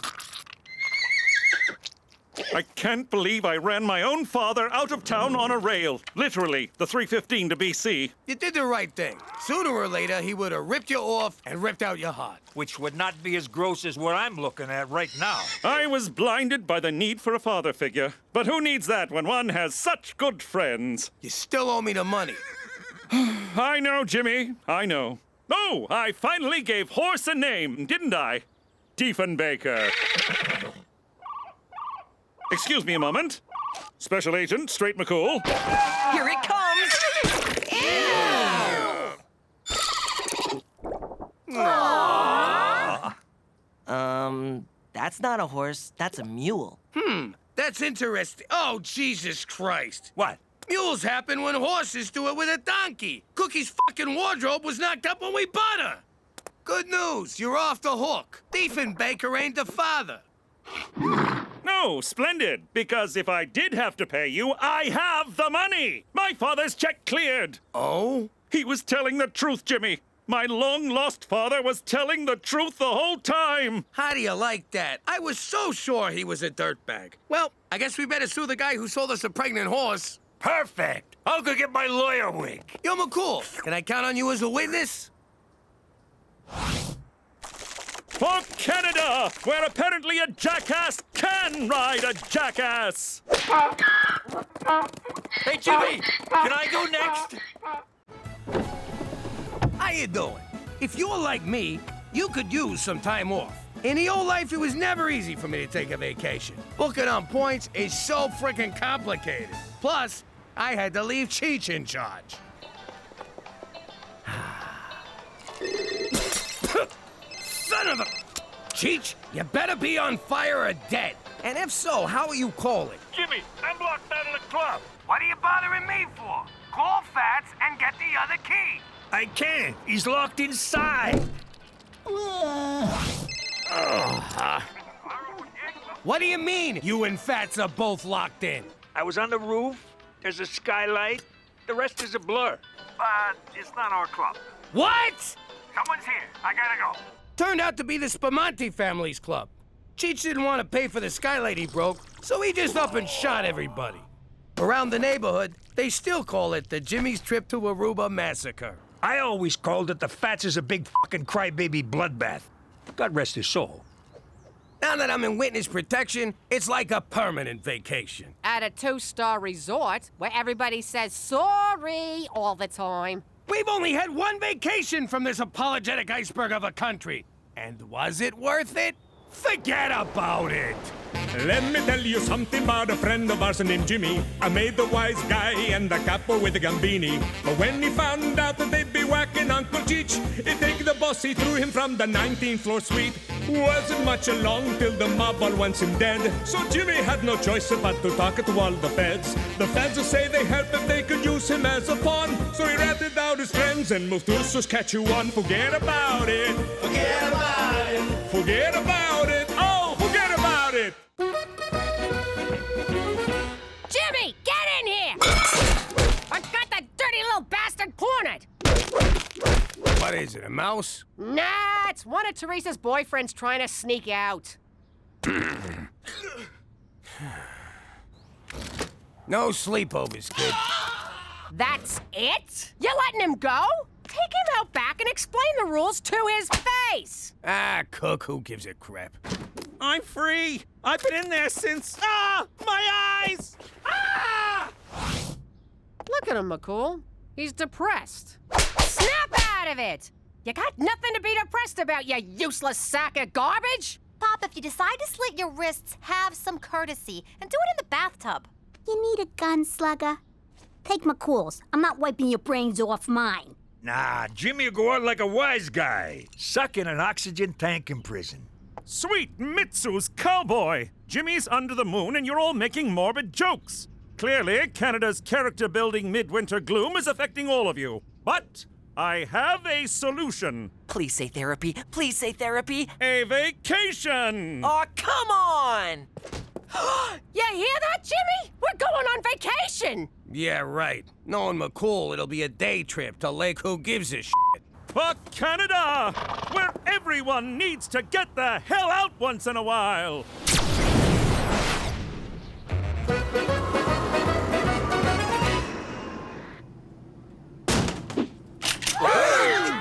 Speaker 8: I can't believe I ran my own father out of town on a rail. Literally, the 3:15 to BC.
Speaker 1: You did the right thing. Sooner or later, he would have ripped you off and ripped out your heart.
Speaker 4: Which would not be as gross as what I'm looking at right now.
Speaker 8: I was blinded by the need for a father figure. But who needs that when one has such good friends?
Speaker 1: You still owe me the money.
Speaker 8: I know, Jimmy. I know. Oh, I finally gave horse a name, didn't I? Diefenbaker. Excuse me a moment. Special Agent Straight McCool.
Speaker 13: Here it comes! Ew! That's not a horse. That's a mule.
Speaker 1: That's interesting. Oh, Jesus Christ.
Speaker 4: What?
Speaker 1: Mules happen when horses do it with a donkey. Cookie's fucking wardrobe was knocked up when we bought her. Good news, you're off the hook. Diefenbaker ain't the father.
Speaker 8: No, splendid, because if I did have to pay you, I have the money. My father's check cleared.
Speaker 1: Oh?
Speaker 8: He was telling the truth, Jimmy. My long-lost father was telling the truth the whole time.
Speaker 1: How do you like that? I was so sure he was a dirtbag. Well, I guess we better sue the guy who sold us a pregnant horse.
Speaker 4: Perfect. I'll go get my lawyer wig.
Speaker 1: Yo, McCool, can I count on you as a witness?
Speaker 8: For Canada, where apparently a jackass can ride a jackass!
Speaker 4: Hey, Jimmy, can I go next?
Speaker 1: How you doing? If you're like me, you could use some time off. In the old life, it was never easy for me to take a vacation. Booking on points is so freaking complicated. Plus, I had to leave Cheech in charge. Son of a... Cheech, you better be on fire or dead. And if so, how are you calling?
Speaker 4: Jimmy, I'm locked out of the club.
Speaker 1: What are you bothering me for? Call Fats and get the other key.
Speaker 4: I can't. He's locked inside.
Speaker 1: What do you mean, you and Fats are both locked in?
Speaker 4: I was on the roof. There's a skylight. The rest is a blur. But it's not our club.
Speaker 1: What?
Speaker 4: Someone's here. I gotta go.
Speaker 1: Turned out to be the Spamanti family's club. Cheech didn't want to pay for the skylight he broke, so he just up and shot everybody. Around the neighborhood, they still call it the Jimmy's Trip to Aruba Massacre.
Speaker 4: I always called it the Fats is a big fucking crybaby bloodbath. God rest his soul.
Speaker 1: Now that I'm in witness protection, it's like a permanent vacation.
Speaker 12: At a 2-star resort where everybody says sorry all the time.
Speaker 1: We've only had one vacation from this apologetic iceberg of a country. And was it worth it? Forget about it!
Speaker 5: Let me tell you something about a friend of ours named Jimmy. I made the wise guy and the capo with the gambini. But when he found out that they'd be whacking Uncle Cheech, he'd take the boss, he threw him from the 19th floor suite. Wasn't much along till the mob all wants him dead. So Jimmy had no choice but to talk to all the feds. The feds will say they helped if they could use him as a pawn. So he ratted out his friends and moved to Saskatchewan. Forget about it.
Speaker 6: Forget about it.
Speaker 5: Forget about it. Oh, forget about it.
Speaker 12: Jimmy, get in here! I got that dirty little bastard cornered!
Speaker 1: What is it, a mouse?
Speaker 12: Nah, it's one of Theresa's boyfriends trying to sneak out.
Speaker 1: No sleepovers, kid.
Speaker 12: That's it? You're letting him go? Take him out back and explain the rules to his face!
Speaker 1: Ah, Cook, who gives a crap?
Speaker 8: I'm free! I've been in there since... Ah! My eyes! Ah!
Speaker 12: Look at him, McCool. He's depressed. Snap out of it! You got nothing to be depressed about, you useless sack of garbage!
Speaker 15: Pop, if you decide to slit your wrists, have some courtesy and do it in the bathtub.
Speaker 10: You need a gun, slugger? Take McCool's. I'm not wiping your brains off mine.
Speaker 4: Nah, Jimmy will go out like a wise guy. Suck in an oxygen tank in prison.
Speaker 8: Sweet Mitsu's cowboy! Jimmy's under the moon and you're all making morbid jokes. Clearly, Canada's character-building midwinter gloom is affecting all of you. But I have a solution.
Speaker 13: Please say therapy. Please say therapy.
Speaker 8: A vacation!
Speaker 13: Oh, come on!
Speaker 12: You hear that, Jimmy? We're going on vacation!
Speaker 1: Yeah, right. Knowing McCool, it'll be a day trip to Lake Who Gives a Shit.
Speaker 8: For Canada, where everyone needs to get the hell out once in a while.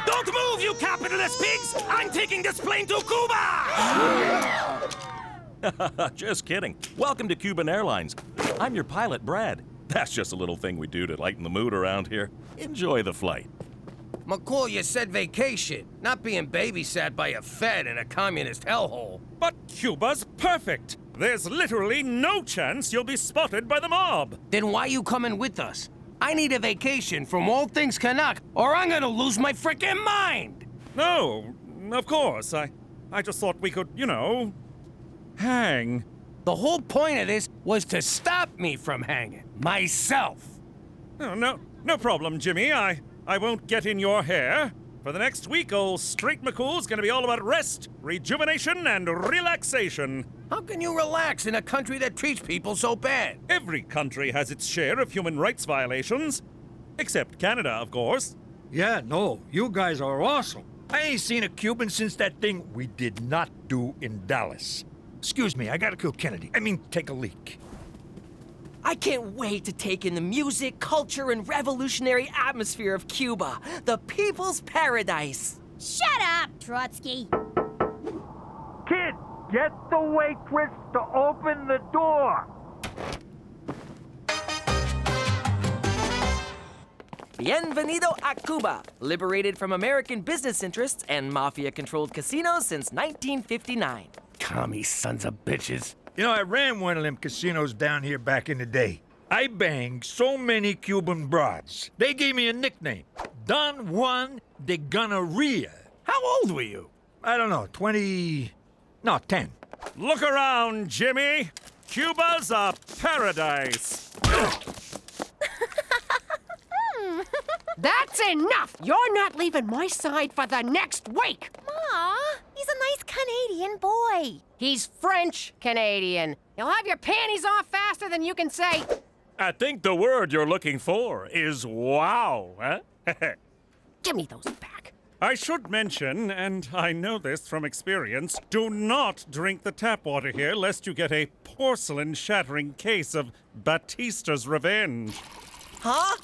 Speaker 1: Don't move, you capitalist pigs! I'm taking this plane to Cuba!
Speaker 19: Just kidding. Welcome to Cuban Airlines. I'm your pilot, Brad. That's just a little thing we do to lighten the mood around here. Enjoy the flight.
Speaker 1: McCool, you said vacation, not being babysat by a Fed in a communist hellhole.
Speaker 8: But Cuba's perfect. There's literally no chance you'll be spotted by the mob.
Speaker 1: Then why you coming with us? I need a vacation from all things Canuck, or I'm gonna lose my frickin' mind!
Speaker 8: No, of course. I just thought we could, hang.
Speaker 1: The whole point of this was to stop me from hanging. Myself.
Speaker 8: Oh, no problem, Jimmy. I won't get in your hair. For the next week, old Straight McCool's gonna be all about rest, rejuvenation, and relaxation.
Speaker 1: How can you relax in a country that treats people so bad?
Speaker 8: Every country has its share of human rights violations. Except Canada, of course.
Speaker 4: Yeah, no, you guys are awesome. I ain't seen a Cuban since that thing we did not do in Dallas. Excuse me, I gotta kill Kennedy. Take a leak.
Speaker 13: I can't wait to take in the music, culture, and revolutionary atmosphere of Cuba, the people's paradise.
Speaker 10: Shut up, Trotsky.
Speaker 4: Kid, get the waitress to open the door.
Speaker 13: Bienvenido a Cuba, liberated from American business interests and mafia-controlled casinos since 1959.
Speaker 1: Commie sons of bitches.
Speaker 4: You know, I ran one of them casinos down here back in the day. I banged so many Cuban broads. They gave me a nickname, Don Juan de Gonorrhea.
Speaker 1: How old were you?
Speaker 4: I don't know, 10.
Speaker 8: Look around, Jimmy. Cuba's a paradise.
Speaker 12: That's enough! You're not leaving my side for the next week!
Speaker 15: Ma, he's a nice Canadian boy.
Speaker 12: He's French-Canadian. He'll have your panties off faster than you can say...
Speaker 8: I think the word you're looking for is wow, huh?
Speaker 12: Give me those back.
Speaker 8: I should mention, and I know this from experience, do not drink the tap water here lest you get a porcelain-shattering case of Batista's revenge.
Speaker 13: Huh?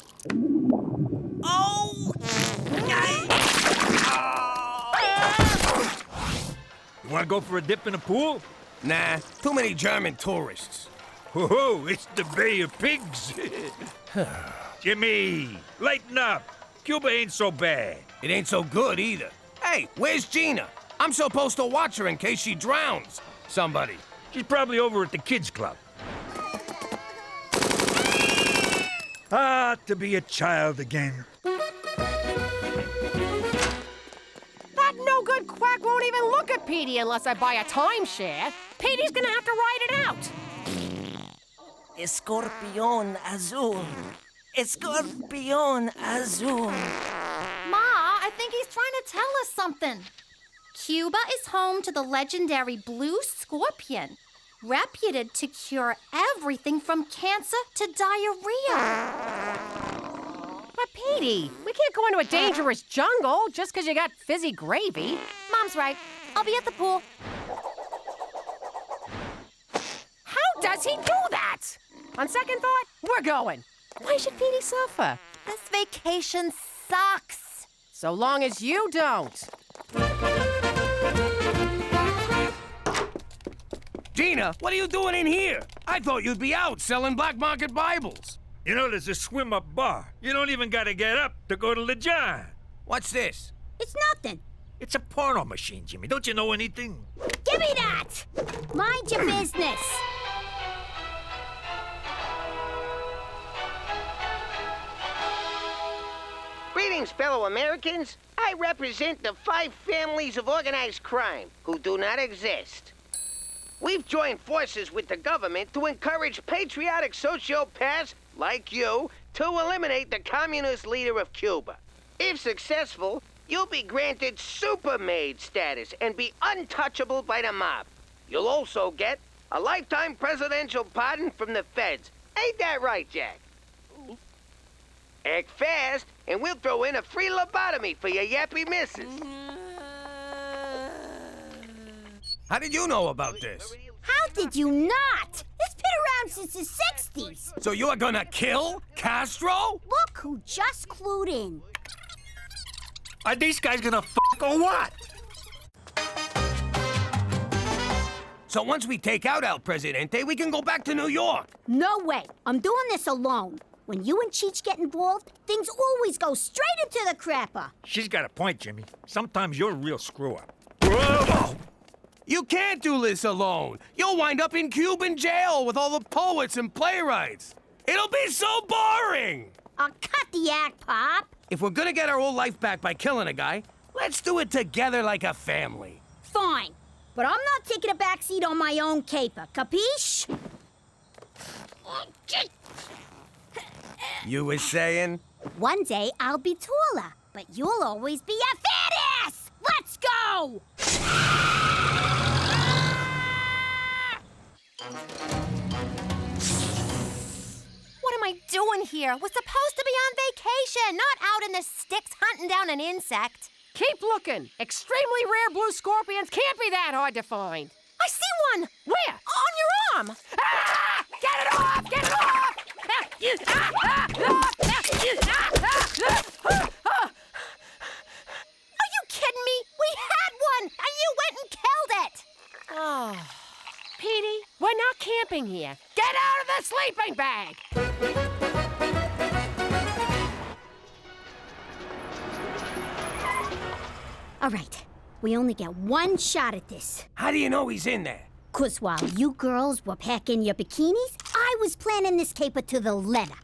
Speaker 13: Oh!
Speaker 4: You want to go for a dip in the pool?
Speaker 1: Nah, too many German tourists.
Speaker 4: Whoa, it's the Bay of Pigs. Jimmy, lighten up. Cuba ain't so bad.
Speaker 1: It ain't so good either. Hey, where's Gina? I'm supposed to watch her in case she drowns. Somebody.
Speaker 4: She's probably over at the kids' club. Ah, to be a child again.
Speaker 12: That no-good quack won't even look at Petey unless I buy a timeshare. Petey's gonna have to ride it out.
Speaker 13: Escorpión azul. Escorpión azul.
Speaker 15: Ma, I think he's trying to tell us something. Cuba is home to the legendary blue scorpion, reputed to cure everything from cancer to diarrhea.
Speaker 12: But Petey, we can't go into a dangerous jungle just because you got fizzy gravy.
Speaker 15: Mom's right. I'll be at the pool.
Speaker 12: How does he do that? On second thought, we're going. Why should Petey suffer?
Speaker 15: This vacation sucks.
Speaker 12: So long as you don't.
Speaker 1: Gina, what are you doing in here? I thought you'd be out selling black market Bibles.
Speaker 4: You know, there's a swim-up bar. You don't even gotta get up to go to the John.
Speaker 1: What's this?
Speaker 10: It's nothing.
Speaker 4: It's a porno machine, Jimmy. Don't you know anything?
Speaker 10: Give me that! Mind your business.
Speaker 14: Greetings, fellow Americans. I represent the 5 families of organized crime who do not exist. We've joined forces with the government to encourage patriotic sociopaths like you to eliminate the communist leader of Cuba. If successful, you'll be granted supermaid status and be untouchable by the mob. You'll also get a lifetime presidential pardon from the feds. Ain't that right, Jack? Act fast, and we'll throw in a free lobotomy for your yappy missus.
Speaker 1: How did you know about this?
Speaker 10: How did you not? It's been around since the 60s.
Speaker 1: So you are gonna kill Castro?
Speaker 10: Look who just clued in.
Speaker 4: Are these guys gonna fuck or what?
Speaker 1: So once we take out El Presidente, we can go back to New York.
Speaker 10: No way. I'm doing this alone. When you and Cheech get involved, things always go straight into the crapper.
Speaker 4: She's got a point, Jimmy. Sometimes you're a real screw-up.
Speaker 1: Whoa! You can't do this alone. You'll wind up in Cuban jail with all the poets and playwrights. It'll be so boring.
Speaker 10: I'll cut the act, Pop.
Speaker 1: If we're gonna get our old life back by killing a guy, let's do it together like a family.
Speaker 10: Fine. But I'm not taking a backseat on my own caper, capiche?
Speaker 1: You were saying?
Speaker 10: One day I'll be taller, but you'll always be a fat ass! Let's go!
Speaker 15: What am I doing here? We're supposed to be on vacation, not out in the sticks hunting down an insect.
Speaker 12: Keep looking. Extremely rare blue scorpions can't be that hard to find.
Speaker 15: I see one!
Speaker 12: Where?
Speaker 15: On your arm!
Speaker 12: Ah! Get it off! Get it off!
Speaker 15: Are you kidding me? We had one, and you went and killed it!
Speaker 12: Oh, Petey, we're not camping here. Get out of the sleeping bag!
Speaker 10: All right, we only get one shot at this.
Speaker 1: How do you know he's in there?
Speaker 10: 'Cause while you girls were packing your bikinis, I was planning this caper to the letter.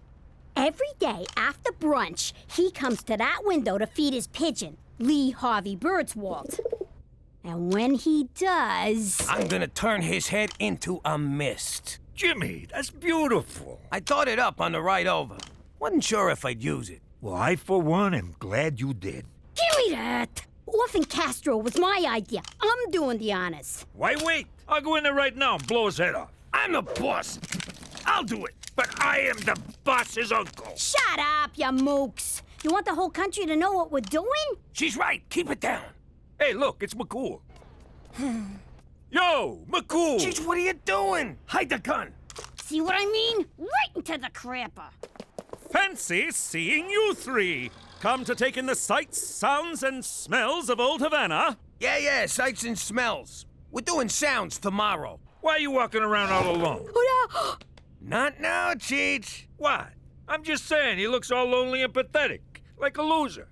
Speaker 10: Every day after brunch, he comes to that window to feed his pigeon, Lee Harvey Birdswald. And when he does...
Speaker 1: I'm gonna turn his head into a mist.
Speaker 4: Jimmy, that's beautiful.
Speaker 1: I thought it up on the ride over. Wasn't sure if I'd use it.
Speaker 4: Well, I, for one, am glad you did.
Speaker 10: Give me that! Effin Castro was my idea. I'm doing the honors.
Speaker 4: Why wait? I'll go in there right now and blow his head off.
Speaker 1: I'm the boss. I'll do it.
Speaker 4: But I am the boss's uncle.
Speaker 10: Shut up, you mooks. You want the whole country to know what we're doing?
Speaker 1: She's right. Keep it down.
Speaker 4: Hey, look, it's McCool. Yo, McCool!
Speaker 1: Cheech, what are you doing? Hide the gun.
Speaker 10: See what I mean? Right into the crapper.
Speaker 8: Fancy seeing you three. Come to take in the sights, sounds, and smells of old Havana.
Speaker 1: Yeah, sights and smells. We're doing sounds tomorrow.
Speaker 4: Why are you walking around all alone?
Speaker 1: Not now, Cheech.
Speaker 4: What? I'm just saying, he looks all lonely and pathetic, like a loser.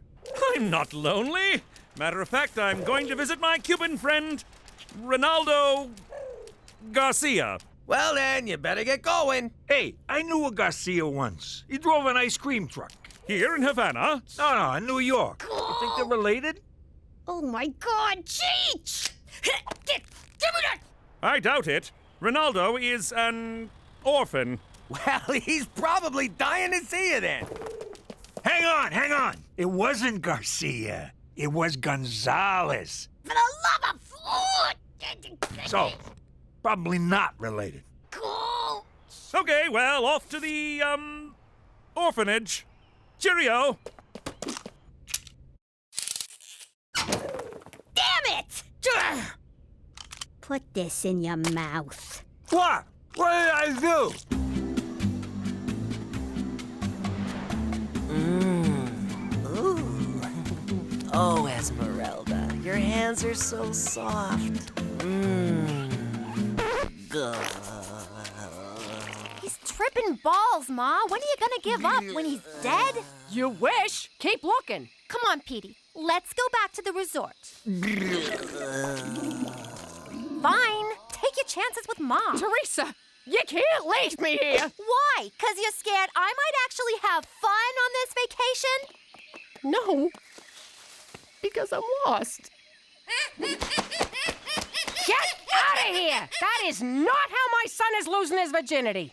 Speaker 8: I'm not lonely. Matter of fact, I'm going to visit my Cuban friend, Ronaldo Garcia.
Speaker 1: Well then, you better get going.
Speaker 4: Hey, I knew a Garcia once. He drove an ice cream truck.
Speaker 8: Here in Havana?
Speaker 4: No, in New York. You think they're related?
Speaker 10: Oh my God, Cheech! Give me that!
Speaker 8: I doubt it. Ronaldo is an orphan.
Speaker 1: Well, he's probably dying to see you then.
Speaker 4: Hang on. It wasn't Garcia. It was Gonzalez.
Speaker 10: For the love of food!
Speaker 4: So, probably not related.
Speaker 10: Cool.
Speaker 8: Okay, well, off to the, orphanage. Cheerio.
Speaker 10: Damn it! Put this in your mouth.
Speaker 4: What? What did I do?
Speaker 13: Oh, Esmeralda, your hands are so soft.
Speaker 15: He's tripping balls, Ma. When are you gonna give up? When he's dead?
Speaker 12: You wish. Keep looking.
Speaker 15: Come on, Petey. Let's go back to the resort. Fine. Take your chances with Mom.
Speaker 12: Teresa, you can't leave me here.
Speaker 15: Why? 'Cause you're scared I might actually have fun on this vacation?
Speaker 12: No, because I'm lost. Get out of here! That is not how my son is losing his virginity.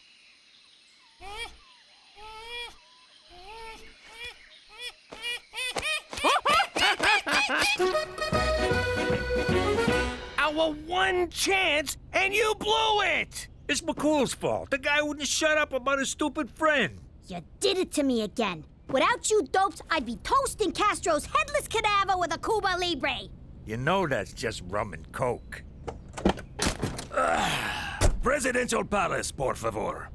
Speaker 1: Our one chance, and you blew it!
Speaker 4: It's McCool's fault. The guy wouldn't shut up about his stupid friend.
Speaker 10: You did it to me again. Without you dopes, I'd be toasting Castro's headless cadaver with a Cuba Libre.
Speaker 4: You know that's just rum and coke.
Speaker 19: Presidential Palace, por favor.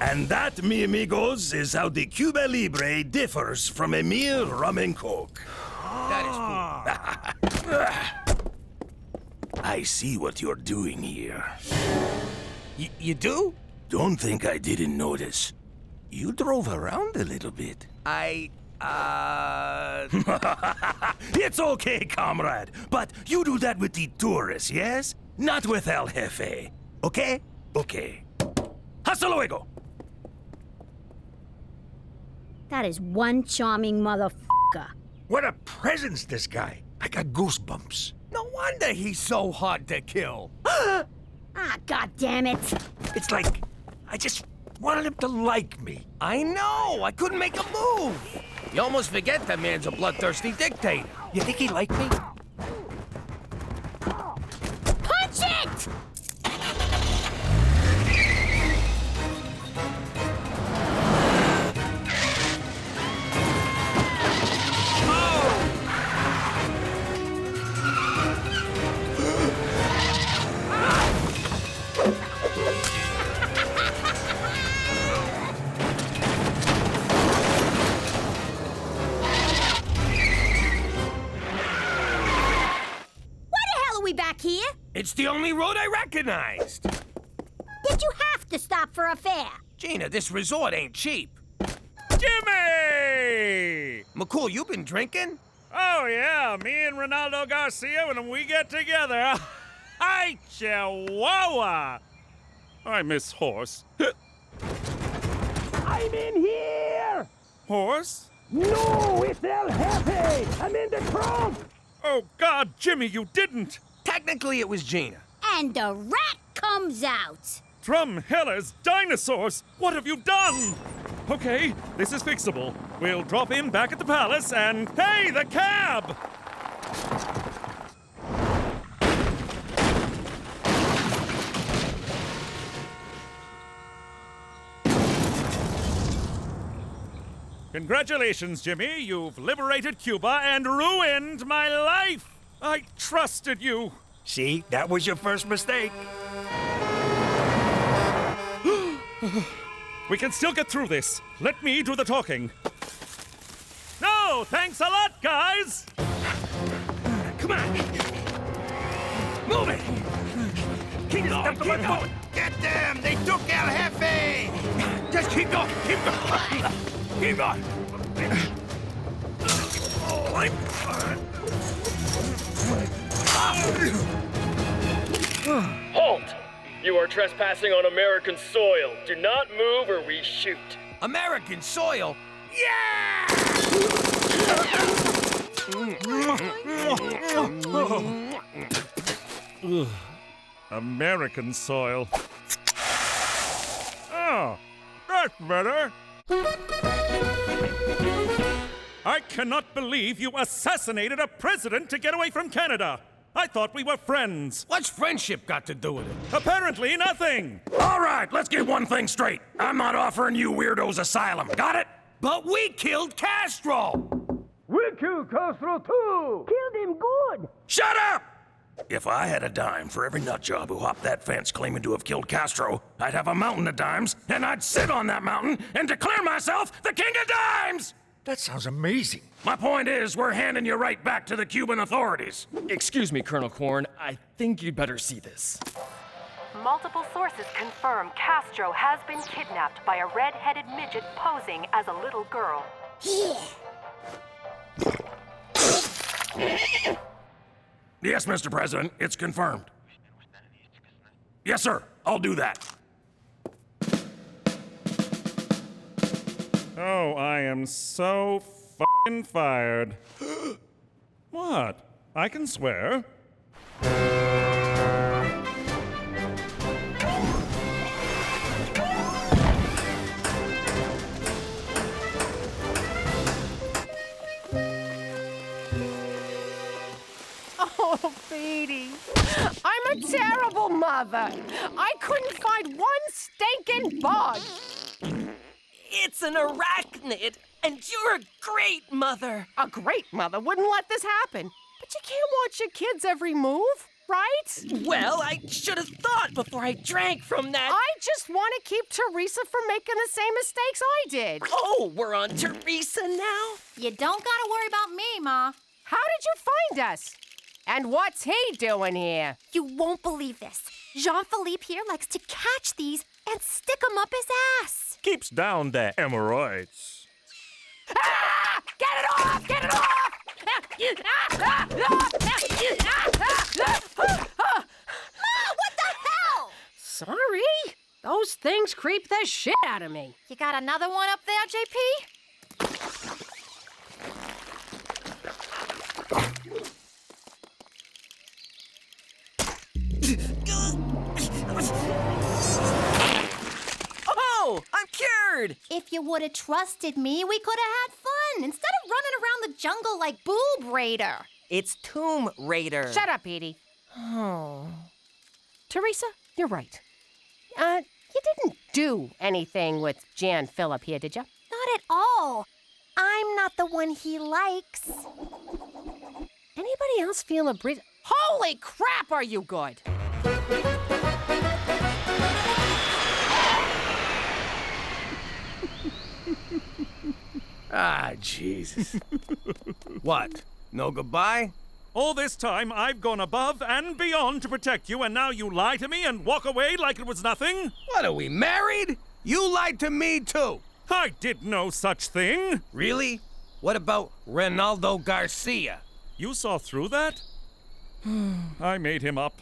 Speaker 19: And that, mi amigos, is how the Cuba Libre differs from a mere rum and coke.
Speaker 1: That is cool.
Speaker 19: I see what you're doing here.
Speaker 1: You do?
Speaker 19: Don't think I didn't notice. You drove around a little bit. It's okay, comrade. But you do that with the tourists, yes? Not with El Jefe. Okay? Okay. Hasta luego!
Speaker 10: That is one charming motherfucker.
Speaker 4: What a presence, this guy. I got goosebumps.
Speaker 1: No wonder he's so hard to kill.
Speaker 10: Ah, goddammit.
Speaker 4: It's like I just wanted him to like me.
Speaker 1: I know. I couldn't make a move. You almost forget that man's a bloodthirsty dictator.
Speaker 4: You think he liked me?
Speaker 10: Punch it! we back here?
Speaker 1: It's the only road I recognized.
Speaker 10: Did you have to stop for a fare?
Speaker 1: Gina, this resort ain't cheap.
Speaker 8: Jimmy!
Speaker 1: McCool, you been drinking?
Speaker 8: Oh, yeah, me and Ronaldo Garcia, when we get together. Hi, Chihuahua! I miss Horse.
Speaker 19: I'm in here!
Speaker 8: Horse?
Speaker 19: No, it's El Jefe! I'm in the trunk!
Speaker 8: Oh, God, Jimmy, you didn't!
Speaker 1: Technically, it was Gina.
Speaker 10: And the rat comes out.
Speaker 8: Drumheller's dinosaurs! What have you done? Okay, this is fixable. We'll drop in back at the palace and... Hey, the cab! Congratulations, Jimmy. You've liberated Cuba and ruined my life. I trusted you.
Speaker 4: See, that was your first mistake.
Speaker 8: We can still get through this. Let me do the talking. No, thanks a lot, guys.
Speaker 19: Come on. Move it. Keep going, keep going.
Speaker 6: Get them! They took El Jefe!
Speaker 19: Just keep going, keep going. Keep going.
Speaker 16: Halt! You are trespassing on American soil. Do not move or we shoot.
Speaker 1: American soil? Yeah!
Speaker 8: American soil. Oh, that's better. I cannot believe you assassinated a president to get away from Canada. I thought we were friends.
Speaker 1: What's friendship got to do with it?
Speaker 8: Apparently nothing.
Speaker 19: All right, let's get one thing straight. I'm not offering you weirdos asylum. Got it?
Speaker 1: But we killed Castro!
Speaker 19: We killed Castro too!
Speaker 10: Killed him good.
Speaker 19: Shut up! If I had a dime for every nutjob who hopped that fence claiming to have killed Castro, I'd have a mountain of dimes, and I'd sit on that mountain and declare myself the king of dimes!
Speaker 4: That sounds amazing.
Speaker 19: My point is, we're handing you right back to the Cuban authorities.
Speaker 16: Excuse me, Colonel Corn. I think you'd better see this.
Speaker 7: Multiple sources confirm Castro has been kidnapped by a red-headed midget posing as a little girl.
Speaker 19: Yes, Mr. President, it's confirmed. Yes, sir, I'll do that.
Speaker 8: Oh, I am so f***ing fired. What? I can swear.
Speaker 12: Oh, Petey, I'm a terrible mother. I couldn't find one stinking bug.
Speaker 13: It's an arachnid, and you're a great mother.
Speaker 12: A great mother wouldn't let this happen. But you can't watch your kids' every move, right?
Speaker 13: Well, I should have thought before I drank from that.
Speaker 12: I just want to keep Theresa from making the same mistakes I did.
Speaker 13: Oh, we're on Theresa now?
Speaker 15: You don't gotta worry about me, Ma.
Speaker 12: How did you find us? And what's he doing here?
Speaker 15: You won't believe this. Jean-Philippe here likes to catch these and stick them up his ass.
Speaker 8: Keeps down the hemorrhoids.
Speaker 12: Ah! Get it off! Get it off!
Speaker 15: Ma, what the hell?
Speaker 12: Sorry. Those things creep the shit out of me.
Speaker 15: You got another one up there, JP?
Speaker 13: Oh, I'm cured!
Speaker 15: If you would have trusted me, we could have had fun instead of running around the jungle like Boob Raider.
Speaker 13: It's Tomb Raider.
Speaker 12: Shut up, Petey. Oh. Theresa, you're right. You didn't do anything with Jan Phillip here, did you?
Speaker 15: Not at all. I'm not the one he likes.
Speaker 12: Anybody else feel a breeze? Holy crap, are you good?
Speaker 1: Ah, Jesus. What? No goodbye?
Speaker 8: All this time, I've gone above and beyond to protect you, and now you lie to me and walk away like it was nothing?
Speaker 1: What, are we married? You lied to me, too.
Speaker 8: I did no such thing.
Speaker 1: Really? What about Ronaldo Garcia?
Speaker 8: You saw through that? I made him up.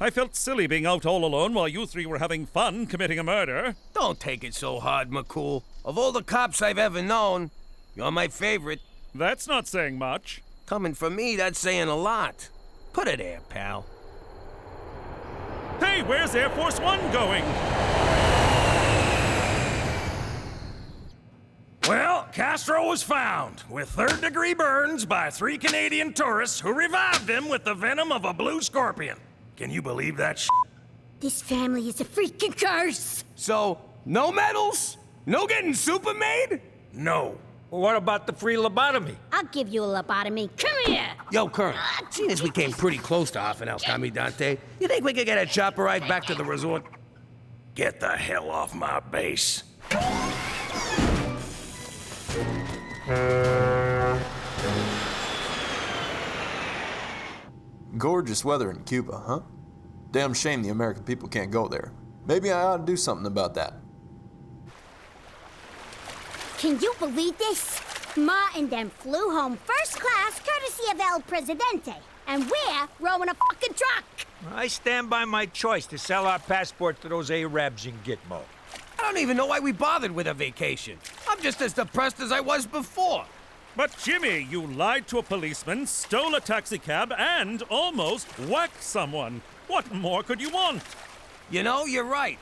Speaker 8: I felt silly being out all alone while you three were having fun committing a murder.
Speaker 1: Don't take it so hard, McCool. Of all the cops I've ever known, you're my favorite.
Speaker 8: That's not saying much.
Speaker 1: Coming from me, that's saying a lot. Put it there, pal.
Speaker 8: Hey, where's Air Force One going?
Speaker 19: Well, Castro was found with third-degree burns by 3 Canadian tourists who revived him with the venom of a blue scorpion. Can you believe that shit?
Speaker 10: This family is a freaking curse.
Speaker 1: So, no medals? No getting super made?
Speaker 19: No.
Speaker 4: Well, what about the free lobotomy?
Speaker 10: I'll give you a lobotomy. Come here.
Speaker 1: Yo, Colonel, seeing as we came pretty close to Half an El Comandante, you think we could get a chopper ride back to the resort?
Speaker 19: Get the hell off my base.
Speaker 20: Gorgeous weather in Cuba, huh? Damn shame the American people can't go there. Maybe I ought to do something about that.
Speaker 10: Can you believe this? Ma and them flew home first class courtesy of El Presidente. And we're rowing a fucking truck.
Speaker 4: I stand by my choice to sell our passport to those Arabs in Gitmo.
Speaker 1: I don't even know why we bothered with a vacation. I'm just as depressed as I was before.
Speaker 8: But Jimmy, you lied to a policeman, stole a taxicab, and almost whacked someone. What more could you want?
Speaker 1: You know, you're right.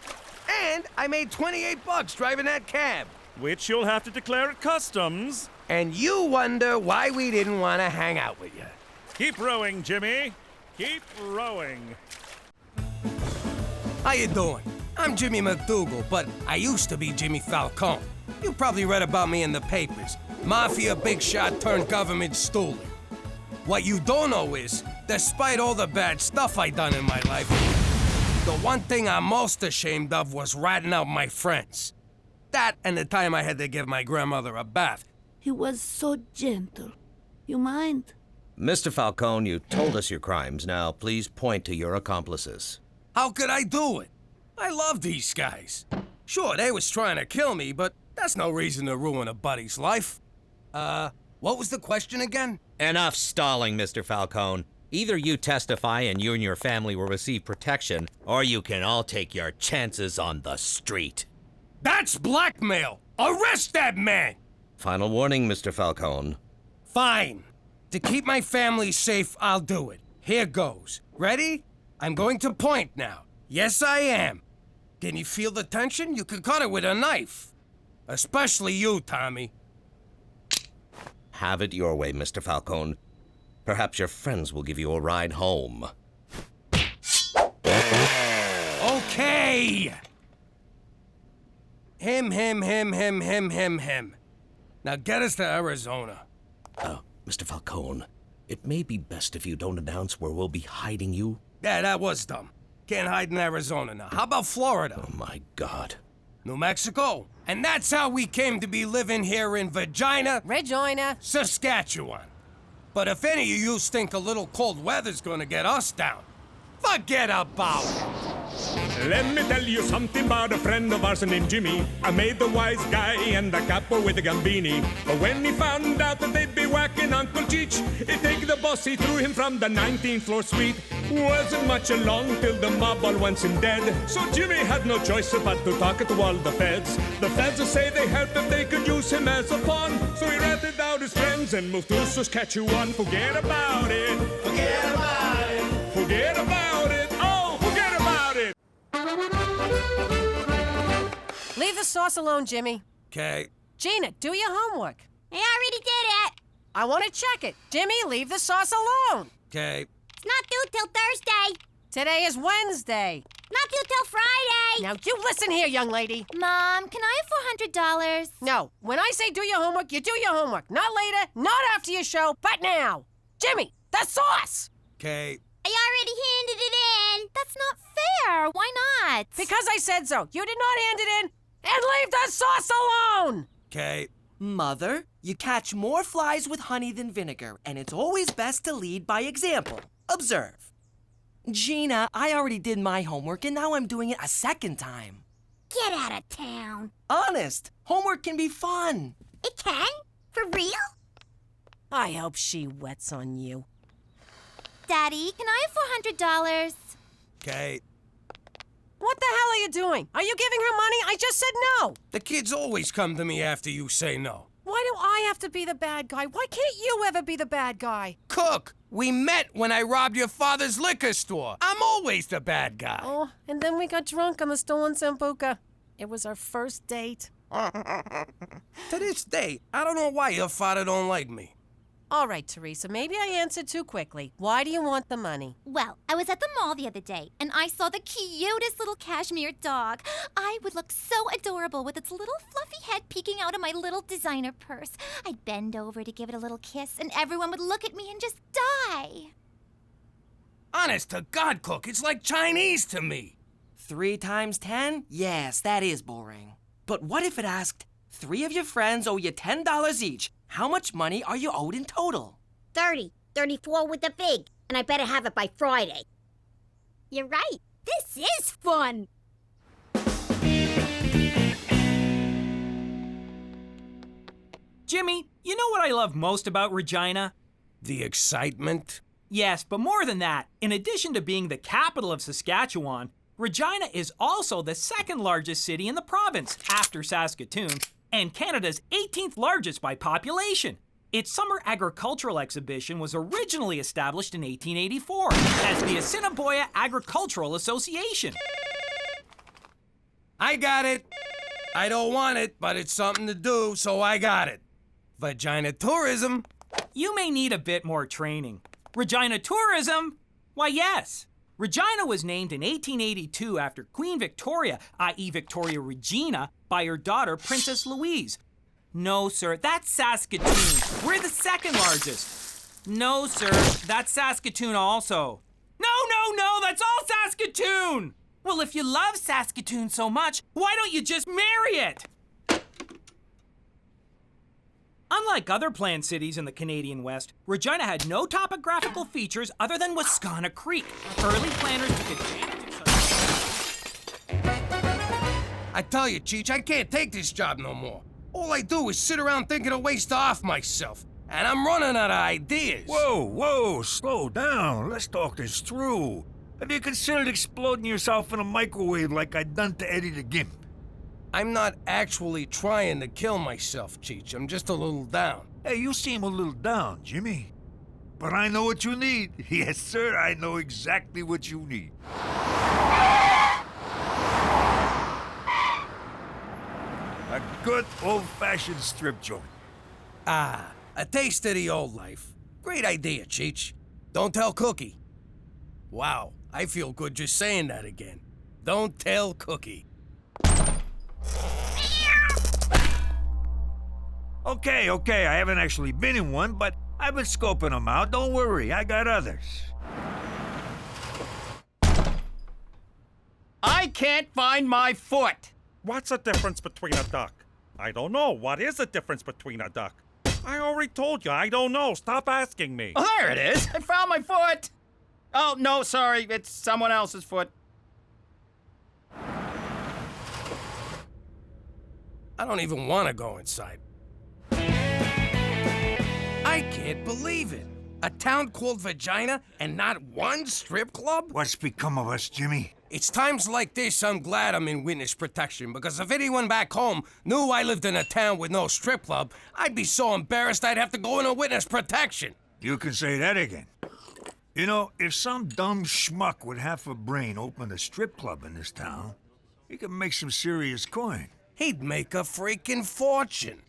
Speaker 1: And I made $28 driving that cab.
Speaker 8: Which you'll have to declare at customs.
Speaker 1: And you wonder why we didn't want to hang out with you.
Speaker 8: Keep rowing, Jimmy. Keep rowing.
Speaker 1: How you doing? I'm Jimmy McDougal, but I used to be Jimmy Falcone. You probably read about me in the papers. Mafia big shot turned government stooler. What you don't know is, despite all the bad stuff I done in my life, the one thing I'm most ashamed of was ratting out my friends. That and the time I had to give my grandmother a bath.
Speaker 21: He was so gentle. You mind?
Speaker 18: Mr. Falcone, you told us your crimes. Now, please point to your accomplices.
Speaker 1: How could I do it? I love these guys. Sure, they was trying to kill me, but that's no reason to ruin a buddy's life. What was the question again?
Speaker 18: Enough stalling, Mr. Falcone. Either you testify and you and your family will receive protection, or you can all take your chances on the street.
Speaker 1: That's blackmail! Arrest that man!
Speaker 18: Final warning, Mr. Falcone.
Speaker 1: Fine. To keep my family safe, I'll do it. Here goes. Ready? I'm going to point now. Yes, I am. Can you feel the tension? You can cut it with a knife. Especially you, Tommy.
Speaker 18: Have it your way, Mr. Falcone. Perhaps your friends will give you a ride home.
Speaker 1: Okay! Him. Now get us to Arizona.
Speaker 18: Mr. Falcone, it may be best if you don't announce where we'll be hiding you.
Speaker 1: Yeah, that was dumb. Can't hide in Arizona now. How about Florida?
Speaker 18: Oh, my God.
Speaker 1: New Mexico. And that's how we came to be living here in
Speaker 12: Regina,
Speaker 1: Saskatchewan. But if any of you think a little cold weather's gonna get us down, forget about it.
Speaker 5: Let me tell you something about a friend of ours named Jimmy. I made the wise guy and the capo with the gambini. But when he found out that they'd be whacking Uncle Cheech, he'd take the boss, he threw him from the 19th floor suite. Wasn't much along till the mob all wants him dead. So Jimmy had no choice but to talk to all the feds. The feds say they helped if they could use him as a pawn. So he ratted out his friends and moved to Saskatchewan. Forget about it. Forget about it. Forget about it. Oh, forget about it.
Speaker 12: leave the sauce alone, Jimmy.
Speaker 1: Okay.
Speaker 12: Gina, do your homework.
Speaker 10: I already did it.
Speaker 12: I want to check it. Jimmy, leave the sauce alone.
Speaker 1: Okay.
Speaker 10: It's not due till Thursday.
Speaker 12: Today is Wednesday.
Speaker 10: Not due till Friday.
Speaker 12: Now, you listen here, young lady.
Speaker 15: Mom, can I have $400?
Speaker 12: No. When I say do your homework, you do your homework. Not later, not after your show, but now. Jimmy, the sauce!
Speaker 1: Okay.
Speaker 10: I already handed it in.
Speaker 15: That's not fair. Why not?
Speaker 12: Because I said so. You did not hand it in, and leave the sauce alone!
Speaker 1: Okay.
Speaker 13: Mother, You catch more flies with honey than vinegar, and it's always best to lead by example. Observe. Gina, I already did my homework, and now I'm doing it a second time.
Speaker 10: Get out of town.
Speaker 13: Honest, homework can be fun.
Speaker 10: It can? For real?
Speaker 12: I hope she wets on you.
Speaker 15: Daddy, can I have $400?
Speaker 1: Okay.
Speaker 12: What the hell are you doing? Are you giving her money? I just said no.
Speaker 1: The kids always come to me after you say no.
Speaker 12: Why do I have to be the bad guy? Why can't you ever be the bad guy?
Speaker 1: Cook, we met when I robbed your father's liquor store. I'm always the bad guy.
Speaker 12: Oh, and then we got drunk on the stolen Sambuca. It was our first date.
Speaker 1: To this day, I don't know why your father don't like me.
Speaker 12: All right, Theresa, maybe I answered too quickly. Why do you want the money?
Speaker 15: Well, I was at the mall the other day, and I saw the cutest little cashmere dog. I would look so adorable with its little fluffy head peeking out of my little designer purse. I'd bend over to give it a little kiss, and everyone would look at me and just die.
Speaker 1: Honest to God, Cook, it's like Chinese to me.
Speaker 13: 3 times 10? Yes, that is boring. But what if it asked, 3 of your friends owe you $10 each. How much money are you owed in total?
Speaker 10: 30. 34 with the fig. And I better have it by Friday. You're right. This is fun.
Speaker 2: Jimmy, you know what I love most about Regina?
Speaker 1: The excitement?
Speaker 2: Yes, but more than that, in addition to being the capital of Saskatchewan, Regina is also the 2nd largest city in the province, after Saskatoon, and Canada's 18th largest by population. Its summer agricultural exhibition was originally established in 1884 as the Assiniboia Agricultural Association.
Speaker 1: I got it. I don't want it, but it's something to do, so I got it. Vagina tourism.
Speaker 2: You may need a bit more training. Regina tourism? Why, yes. Regina was named in 1882 after Queen Victoria, i.e. Victoria Regina, by her daughter, Princess Louise. No, sir, that's Saskatoon. We're the 2nd largest. No, sir, that's Saskatoon also. No, that's all Saskatoon! Well, if you love Saskatoon so much, why don't you just marry it? Unlike other planned cities in the Canadian West, Regina had no topographical features other than Wascana Creek. Early planners took advantage of such...
Speaker 1: I tell you, Cheech, I can't take this job no more. All I do is sit around thinking of ways to off myself. And I'm running out of ideas.
Speaker 4: Whoa, slow down. Let's talk this through. Have you considered exploding yourself in a microwave like I done to Eddie the Gimp?
Speaker 1: I'm not actually trying to kill myself, Cheech. I'm just a little down.
Speaker 4: Hey, you seem a little down, Jimmy. But I know what you need. Yes, sir, I know exactly what you need. A good old-fashioned strip joint.
Speaker 1: Ah, a taste of the old life. Great idea, Cheech. Don't tell Cookie. Wow, I feel good just saying that again. Don't tell Cookie.
Speaker 4: Okay, I haven't actually been in one, but I've been scoping them out. Don't worry, I got others.
Speaker 22: I can't find my foot.
Speaker 8: What's the difference between a duck? I don't know. What is the difference between a duck? I already told you, I don't know. Stop asking me.
Speaker 22: Oh, there it is. I found my foot. Oh, no, sorry. It's someone else's foot.
Speaker 1: I don't even want to go inside. I can't believe it. A town called Vagina and not one strip club?
Speaker 4: What's become of us, Jimmy?
Speaker 1: It's times like this I'm glad I'm in witness protection, because if anyone back home knew I lived in a town with no strip club, I'd be so embarrassed I'd have to go into witness protection.
Speaker 4: You can say that again. You know, if some dumb schmuck with half a brain opened a strip club in this town, he could make some serious coin.
Speaker 1: He'd make a freaking fortune.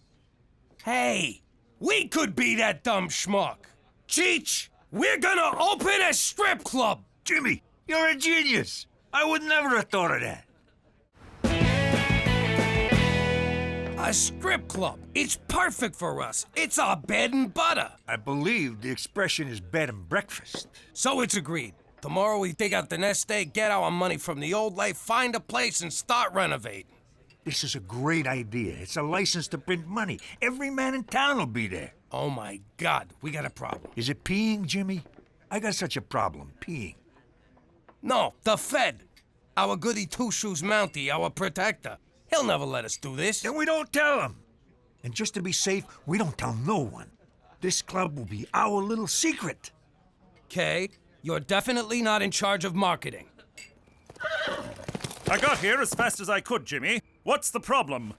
Speaker 1: Hey, we could be that dumb schmuck. Cheech, we're gonna open a strip club.
Speaker 4: Jimmy, you're a genius. I would never have thought of that.
Speaker 1: A strip club. It's perfect for us. It's our bed and butter.
Speaker 4: I believe the expression is bed and breakfast.
Speaker 1: So it's agreed. Tomorrow we dig out the nest egg, get our money from the old life, find a place, and start renovating.
Speaker 4: This is a great idea. It's a license to print money. Every man in town will be there.
Speaker 1: Oh my God, we got a problem.
Speaker 4: Is it peeing, Jimmy? I got such a problem, peeing.
Speaker 1: No, the Fed. Our goody two-shoes Mountie, our protector. He'll never let us do this.
Speaker 4: Then we don't tell him. And just to be safe, we don't tell no one. This club will be our little secret.
Speaker 1: Okay, you're definitely not in charge of marketing.
Speaker 8: I got here as fast as I could, Jimmy. What's the problem?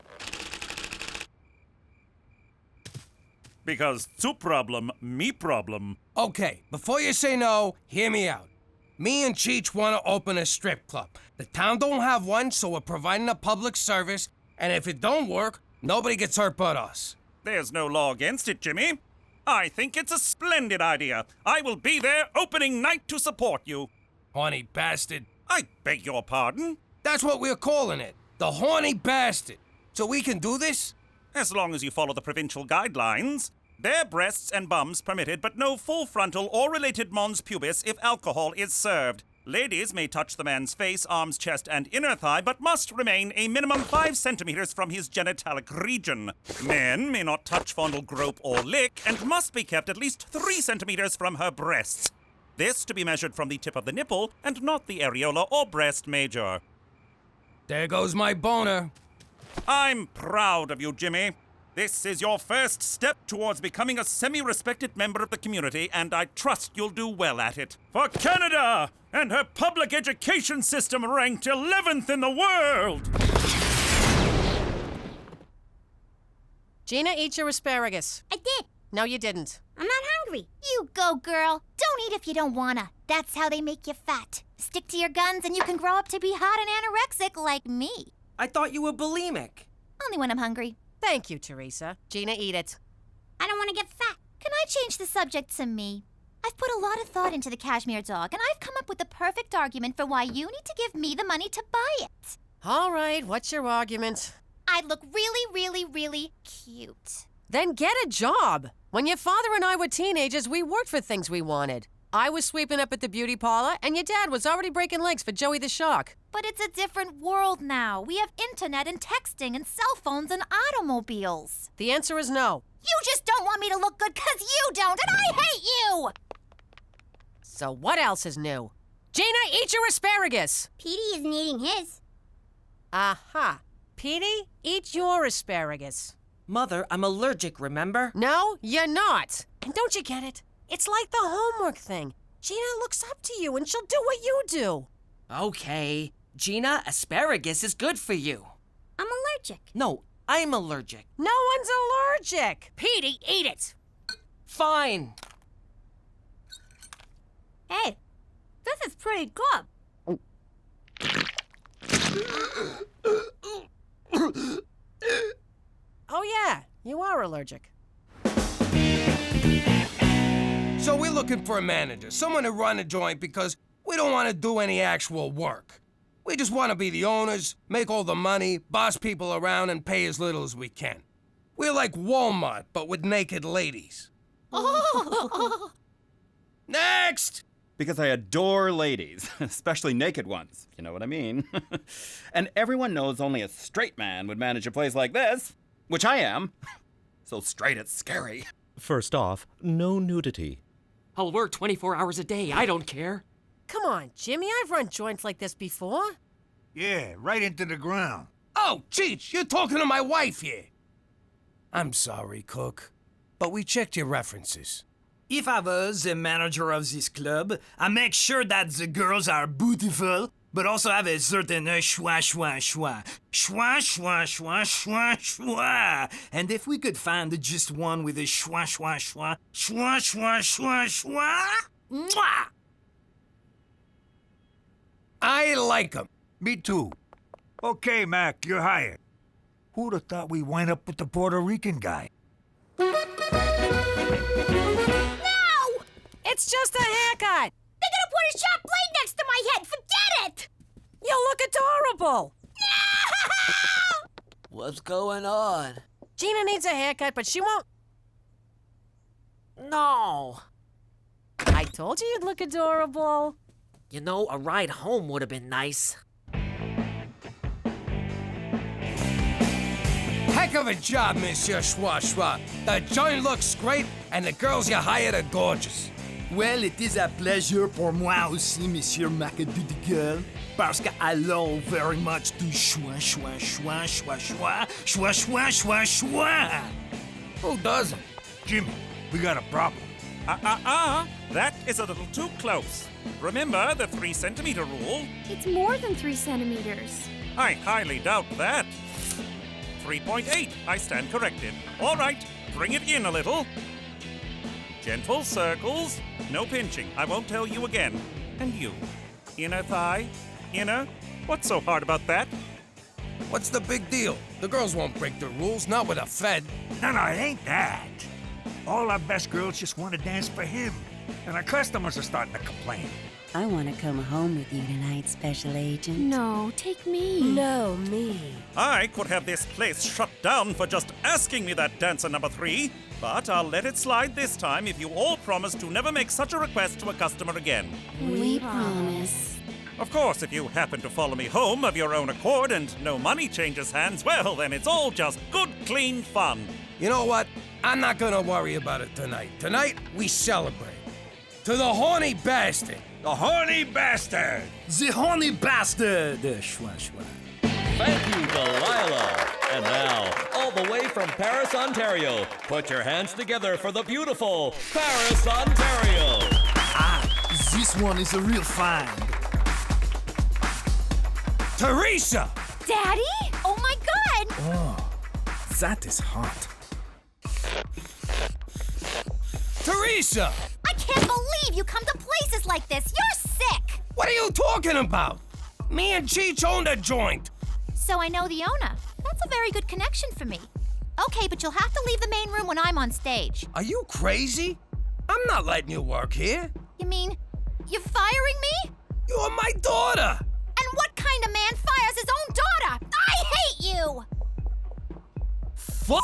Speaker 8: Because two problem, me problem.
Speaker 1: Okay, before you say no, hear me out. Me and Cheech want to open a strip club. The town don't have one, so we're providing a public service, and if it don't work, nobody gets hurt but us.
Speaker 8: There's no law against it, Jimmy. I think it's a splendid idea. I will be there opening night to support you.
Speaker 1: Horny bastard.
Speaker 8: I beg your pardon?
Speaker 1: That's what we're calling it. The horny bastard. So we can do this?
Speaker 8: As long as you follow the provincial guidelines. Bare breasts and bums permitted, but no full frontal or related mons pubis if alcohol is served. Ladies may touch the man's face, arms, chest, and inner thigh, but must remain a minimum 5 centimeters from his genitalic region. Men may not touch, fondle, grope, or lick, and must be kept at least 3 centimeters from her breasts. This to be measured from the tip of the nipple, and not the areola or breast major.
Speaker 1: There goes my boner.
Speaker 8: I'm proud of you, Jimmy. This is your first step towards becoming a semi-respected member of the community, and I trust you'll do well at it. For Canada and her public education system ranked 11th in the world!
Speaker 12: Gina, eat your asparagus.
Speaker 15: I did.
Speaker 12: No, you didn't.
Speaker 15: I'm not hungry. You go, girl. Don't eat if you don't wanna. That's how they make you fat. Stick to your guns and you can grow up to be hot and anorexic like me.
Speaker 13: I thought you were bulimic.
Speaker 15: Only when I'm hungry.
Speaker 12: Thank you, Theresa. Gina, eat it.
Speaker 15: I don't want to get fat. Can I change the subject to me? I've put a lot of thought into the cashmere dog, and I've come up with the perfect argument for why you need to give me the money to buy it.
Speaker 12: All right, what's your argument?
Speaker 15: I'd look really, really, really cute.
Speaker 12: Then get a job. When your father and I were teenagers, we worked for things we wanted. I was sweeping up at the beauty parlor, and your dad was already breaking legs for Joey the Shark.
Speaker 15: But it's a different world now. We have internet and texting and cell phones and automobiles.
Speaker 12: The answer is no.
Speaker 15: You just don't want me to look good because you don't, and I hate you!
Speaker 12: So what else is new? Gina, eat your asparagus!
Speaker 10: Petey isn't eating his.
Speaker 12: Aha. Petey, eat your asparagus.
Speaker 13: Mother, I'm allergic, remember?
Speaker 12: No, you're not. And don't you get it? It's like the homework thing. Gina looks up to you and she'll do what you do.
Speaker 13: Okay. Gina, asparagus is good for you.
Speaker 10: I'm allergic.
Speaker 13: No, I'm allergic.
Speaker 12: No one's allergic. Petey, eat it.
Speaker 13: Fine.
Speaker 15: Hey, this is pretty good.
Speaker 12: Oh yeah, you are allergic.
Speaker 1: So we're looking for a manager, someone to run a joint because we don't want to do any actual work. We just want to be the owners, make all the money, boss people around, and pay as little as we can. We're like Walmart, but with naked ladies. Next!
Speaker 22: Because I adore ladies, especially naked ones, you know what I mean. And everyone knows only a straight man would manage a place like this, which I am. So straight it's scary.
Speaker 3: First off, no nudity.
Speaker 13: I'll work 24 hours a day. I don't care.
Speaker 12: Come on, Jimmy. I've run joints like this before.
Speaker 4: Yeah, right into the ground.
Speaker 1: Oh, Cheech, you're talking to my wife here. I'm sorry, Cook, but we checked your references.
Speaker 9: If I was the manager of this club, I make sure that the girls are beautiful, but also have a certain schwa, schwa, schwa. Schwa, schwa, schwa, schwa, schwa. And if we could find just one with a schwa, schwa, schwa, schwa, schwa, schwa, schwa, mwah!
Speaker 1: I like them.
Speaker 4: Me too. Okay, Mac, you're hired. Who'd have thought we'd wind up with the Puerto Rican guy?
Speaker 12: No! It's just a haircut.
Speaker 15: They're gonna put a sharp blade next to my head. Forget it!
Speaker 12: You look adorable.
Speaker 23: What's going on?
Speaker 12: Gina needs a haircut, but she won't.
Speaker 13: No.
Speaker 12: I told you you'd look adorable.
Speaker 13: You know, a ride home would have been nice.
Speaker 1: Heck of a job, Monsieur Schwa Schwa. The joint looks great, and the girls you hired are gorgeous.
Speaker 9: Well, it is a pleasure pour moi aussi, Monsieur Macadoudical, parce que I love very much to schwa, schwa, schwa, schwa, schwa, schwa, schwa, schwa, schwa.
Speaker 1: Who doesn't?
Speaker 4: Jimmy, we got a problem.
Speaker 8: That is a little too close. Remember the 3 centimeter rule?
Speaker 11: It's more than 3 centimeters.
Speaker 8: I highly doubt that. 3.8, I stand corrected. All right, bring it in a little. Gentle circles, no pinching. I won't tell you again. And you, inner thigh, inner? What's so hard about that?
Speaker 1: What's the big deal? The girls won't break the rules, not with a Fed.
Speaker 4: No, it ain't that. All our best girls just want to dance for him. And our customers are starting to complain.
Speaker 17: I want to come home with you tonight, Special Agent.
Speaker 11: No, take me.
Speaker 17: No, me.
Speaker 8: I could have this place shut down for just asking me that, dancer number 3. But I'll let it slide this time if you all promise to never make such a request to a customer again.
Speaker 17: We promise.
Speaker 8: Of course, if you happen to follow me home of your own accord and no money changes hands, well, then it's all just good, clean fun.
Speaker 1: You know what? I'm not gonna worry about it tonight. Tonight, we celebrate. To the horny bastard.
Speaker 4: The horny bastard!
Speaker 9: The horny bastard! Schwa, schwa.
Speaker 3: Thank you, Delilah. And now, all the way from Paris, Ontario, put your hands together for the beautiful Paris, Ontario.
Speaker 9: This one is a real find.
Speaker 1: Theresa!
Speaker 15: Daddy? Oh my God!
Speaker 9: Oh, that is hot.
Speaker 1: Theresa!
Speaker 15: I can't believe you come to places like this. You're sick!
Speaker 1: What are you talking about? Me and Cheech own the joint.
Speaker 15: So I know the owner. That's a very good connection for me. Okay, but you'll have to leave the main room when I'm on stage.
Speaker 1: Are you crazy? I'm not letting you work here.
Speaker 15: You mean you're firing me?
Speaker 1: You're my daughter.
Speaker 15: And what kind of man fires his own daughter? I hate you!
Speaker 1: Fuck!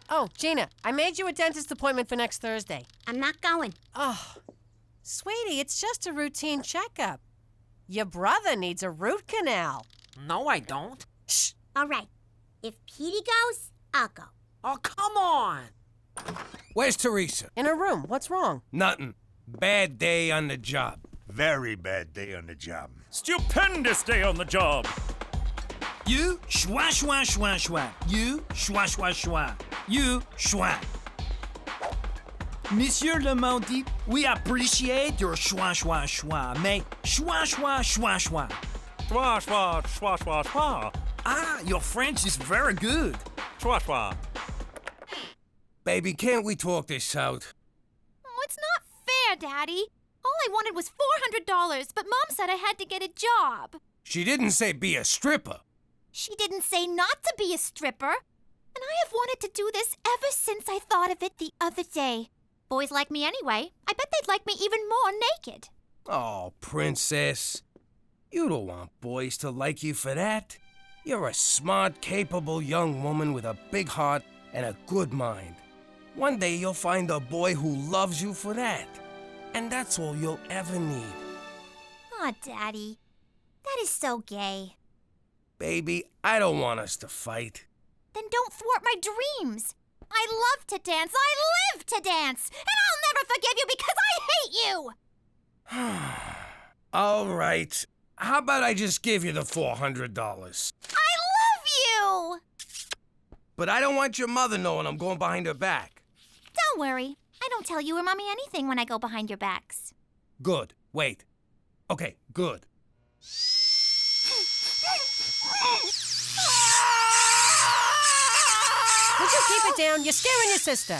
Speaker 12: Oh, Gina, I made you a dentist appointment for next Thursday.
Speaker 10: I'm not going.
Speaker 12: Oh, sweetie, it's just a routine checkup. Your brother needs a root canal.
Speaker 13: No, I don't.
Speaker 12: Shh.
Speaker 10: All right. If Petey goes, I'll go.
Speaker 13: Oh, come on.
Speaker 1: Where's Theresa?
Speaker 12: In her room. What's wrong?
Speaker 1: Nothing. Bad day on the job.
Speaker 4: Very bad day on the job.
Speaker 8: Stupendous day on the job.
Speaker 9: You schwa, schwa, schwa, schwa. You schwa, schwa, schwa. You schwa. Monsieur Le Maudit, we appreciate your schwa, schwa, schwa. Mais schwa, schwa, schwa, schwa.
Speaker 8: Schwa, schwa, schwa, schwa, schwa.
Speaker 9: Ah, your French is very good.
Speaker 8: Schwa, schwa.
Speaker 1: Baby, can't we talk this out?
Speaker 15: Oh, it's not fair, Daddy. All I wanted was $400, but Mom said I had to get a job.
Speaker 1: She didn't say be a stripper.
Speaker 15: She didn't say not to be a stripper. And I have wanted to do this ever since I thought of it the other day. Boys like me anyway. I bet they'd like me even more naked.
Speaker 1: Oh, princess. You don't want boys to like you for that. You're a smart, capable young woman with a big heart and a good mind. One day you'll find a boy who loves you for that. And that's all you'll ever need.
Speaker 15: Aw, Daddy. That is so gay.
Speaker 1: Baby, I don't want us to fight.
Speaker 15: Then don't thwart my dreams. I love to dance. I live to dance. And I'll never forgive you because I hate you.
Speaker 1: All right. How about I just give you the $400?
Speaker 15: I love you.
Speaker 1: But I don't want your mother knowing I'm going behind her back.
Speaker 15: Don't worry. I don't tell you or Mommy anything when I go behind your backs.
Speaker 1: Good. Wait. Okay, good.
Speaker 12: Would you keep it down? You're scaring your sister.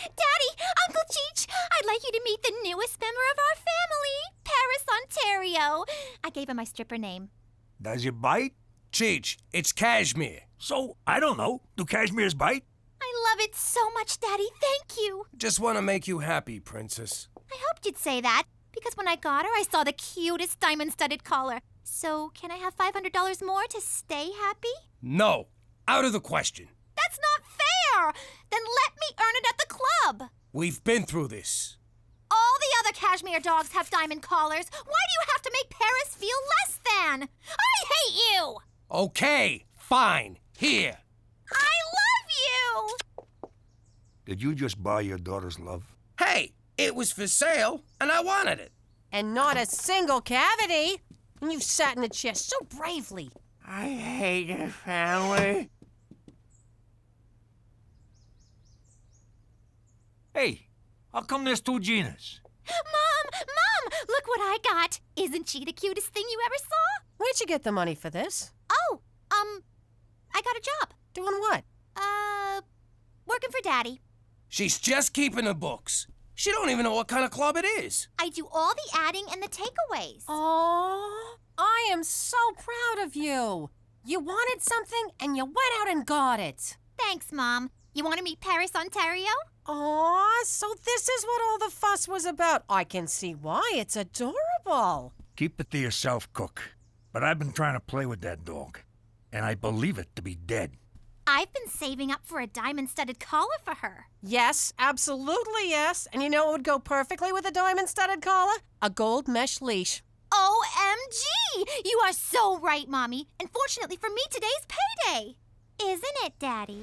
Speaker 15: Daddy, Uncle Cheech, I'd like you to meet the newest member of our family, Paris, Ontario. I gave him my stripper name.
Speaker 4: Does it bite?
Speaker 1: Cheech, it's cashmere.
Speaker 4: So, I don't know. Do cashmeres bite?
Speaker 15: I love it so much, Daddy. Thank you.
Speaker 1: Just want to make you happy, princess.
Speaker 15: I hoped you'd say that, because when I got her, I saw the cutest diamond-studded collar. So, can I have $500 more to stay happy?
Speaker 1: No. Out of the question.
Speaker 15: That's That's not fair! Then let me earn it at the club.
Speaker 1: We've been through this.
Speaker 15: All the other cashmere dogs have diamond collars. Why do you have to make Paris feel less than? I hate you!
Speaker 1: Okay, fine. Here.
Speaker 15: I love you!
Speaker 4: Did you just buy your daughter's love?
Speaker 1: Hey, it was for sale, and I wanted it.
Speaker 12: And not a single cavity. And you sat in the chair so bravely.
Speaker 1: I hate your family.
Speaker 4: Hey, how come there's two Ginas?
Speaker 15: Mom, look what I got. Isn't she the cutest thing you ever saw?
Speaker 12: Where'd you get the money for this?
Speaker 15: Oh, I got a job.
Speaker 12: Doing what?
Speaker 15: Working for Daddy.
Speaker 1: She's just keeping the books. She don't even know what kind of club it is.
Speaker 15: I do all the adding and the takeaways.
Speaker 12: Oh, I am so proud of you. You wanted something and you went out and got it.
Speaker 15: Thanks, Mom. You want to meet Paris, Ontario?
Speaker 12: Aw, so this is what all the fuss was about. I can see why. It's adorable.
Speaker 4: Keep it to yourself, Cook. But I've been trying to play with that dog, and I believe it to be dead.
Speaker 15: I've been saving up for a diamond-studded collar for her.
Speaker 12: Yes, absolutely yes. And you know what would go perfectly with a diamond-studded collar? A gold mesh leash.
Speaker 15: OMG! You are so right, Mommy. And fortunately for me, today's payday. Isn't it, Daddy?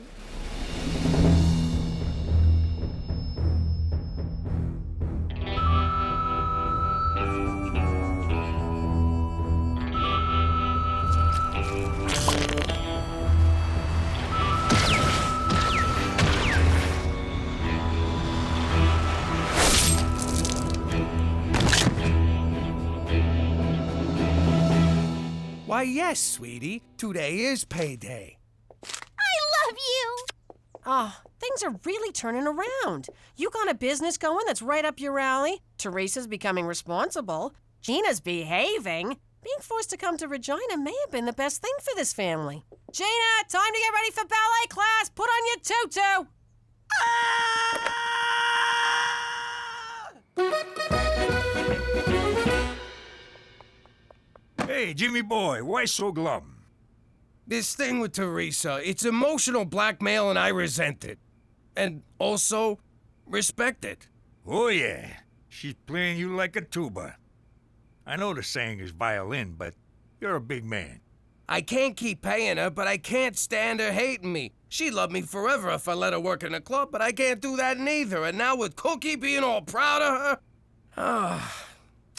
Speaker 1: Why, yes, sweetie. Today is payday.
Speaker 15: I love you!
Speaker 12: Oh, things are really turning around. You got a business going that's right up your alley. Theresa's becoming responsible. Gina's behaving. Being forced to come to Regina may have been the best thing for this family. Gina, time to get ready for ballet class. Put on your tutu.
Speaker 4: Hey, Jimmy boy, why so glum?
Speaker 1: This thing with Theresa, it's emotional blackmail and I resent it. And also, respect it.
Speaker 4: Oh, yeah. She's playing you like a tuba. I know the saying is violin, but you're a big man.
Speaker 1: I can't keep paying her, but I can't stand her hating me. She'd love me forever if I let her work in a club, but I can't do that neither. And now with Cookie being all proud of her...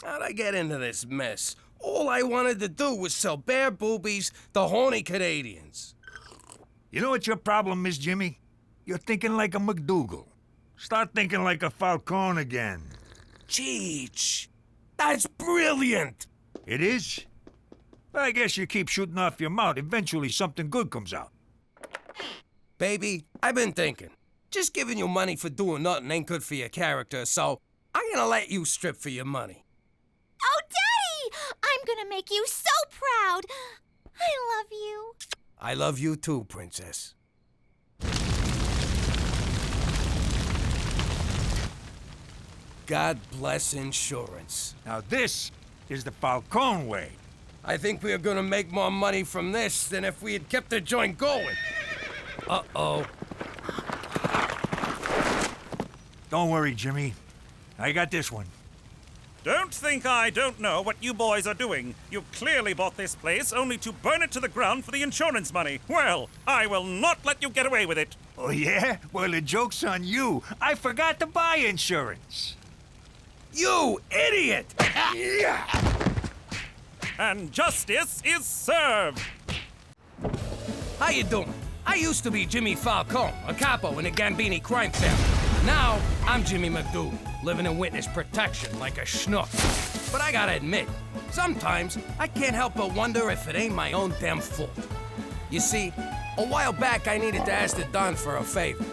Speaker 1: how'd I get into this mess? All I wanted to do was sell bare boobies to horny Canadians.
Speaker 4: You know what your problem is, Jimmy? You're thinking like a McDougal. Start thinking like a Falcone again.
Speaker 1: Cheech, that's brilliant.
Speaker 4: It is? I guess you keep shooting off your mouth. Eventually something good comes out.
Speaker 1: Baby, I've been thinking. Just giving you money for doing nothing ain't good for your character, so I'm gonna let you strip for your money.
Speaker 15: Oh, Daddy! I'm gonna make you so proud. I love you.
Speaker 1: I love you too, Princess. God bless insurance.
Speaker 4: Now this is the Falcone way.
Speaker 1: I think we are gonna make more money from this than if we had kept the joint going. Uh-oh.
Speaker 4: Don't worry, Jimmy. I got this one.
Speaker 8: Don't think I don't know what you boys are doing. You clearly bought this place only to burn it to the ground for the insurance money. Well, I will not let you get away with it.
Speaker 4: Oh, yeah? Well, the joke's on you. I forgot to buy insurance.
Speaker 1: You idiot!
Speaker 8: And justice is served.
Speaker 1: How you doing? I used to be Jimmy Falcone, a capo in the Gambini crime family. Now, I'm Jimmy McDougal, living in witness protection like a schnook. But I gotta admit, sometimes I can't help but wonder if it ain't my own damn fault. You see, a while back I needed to ask the Don for a favor.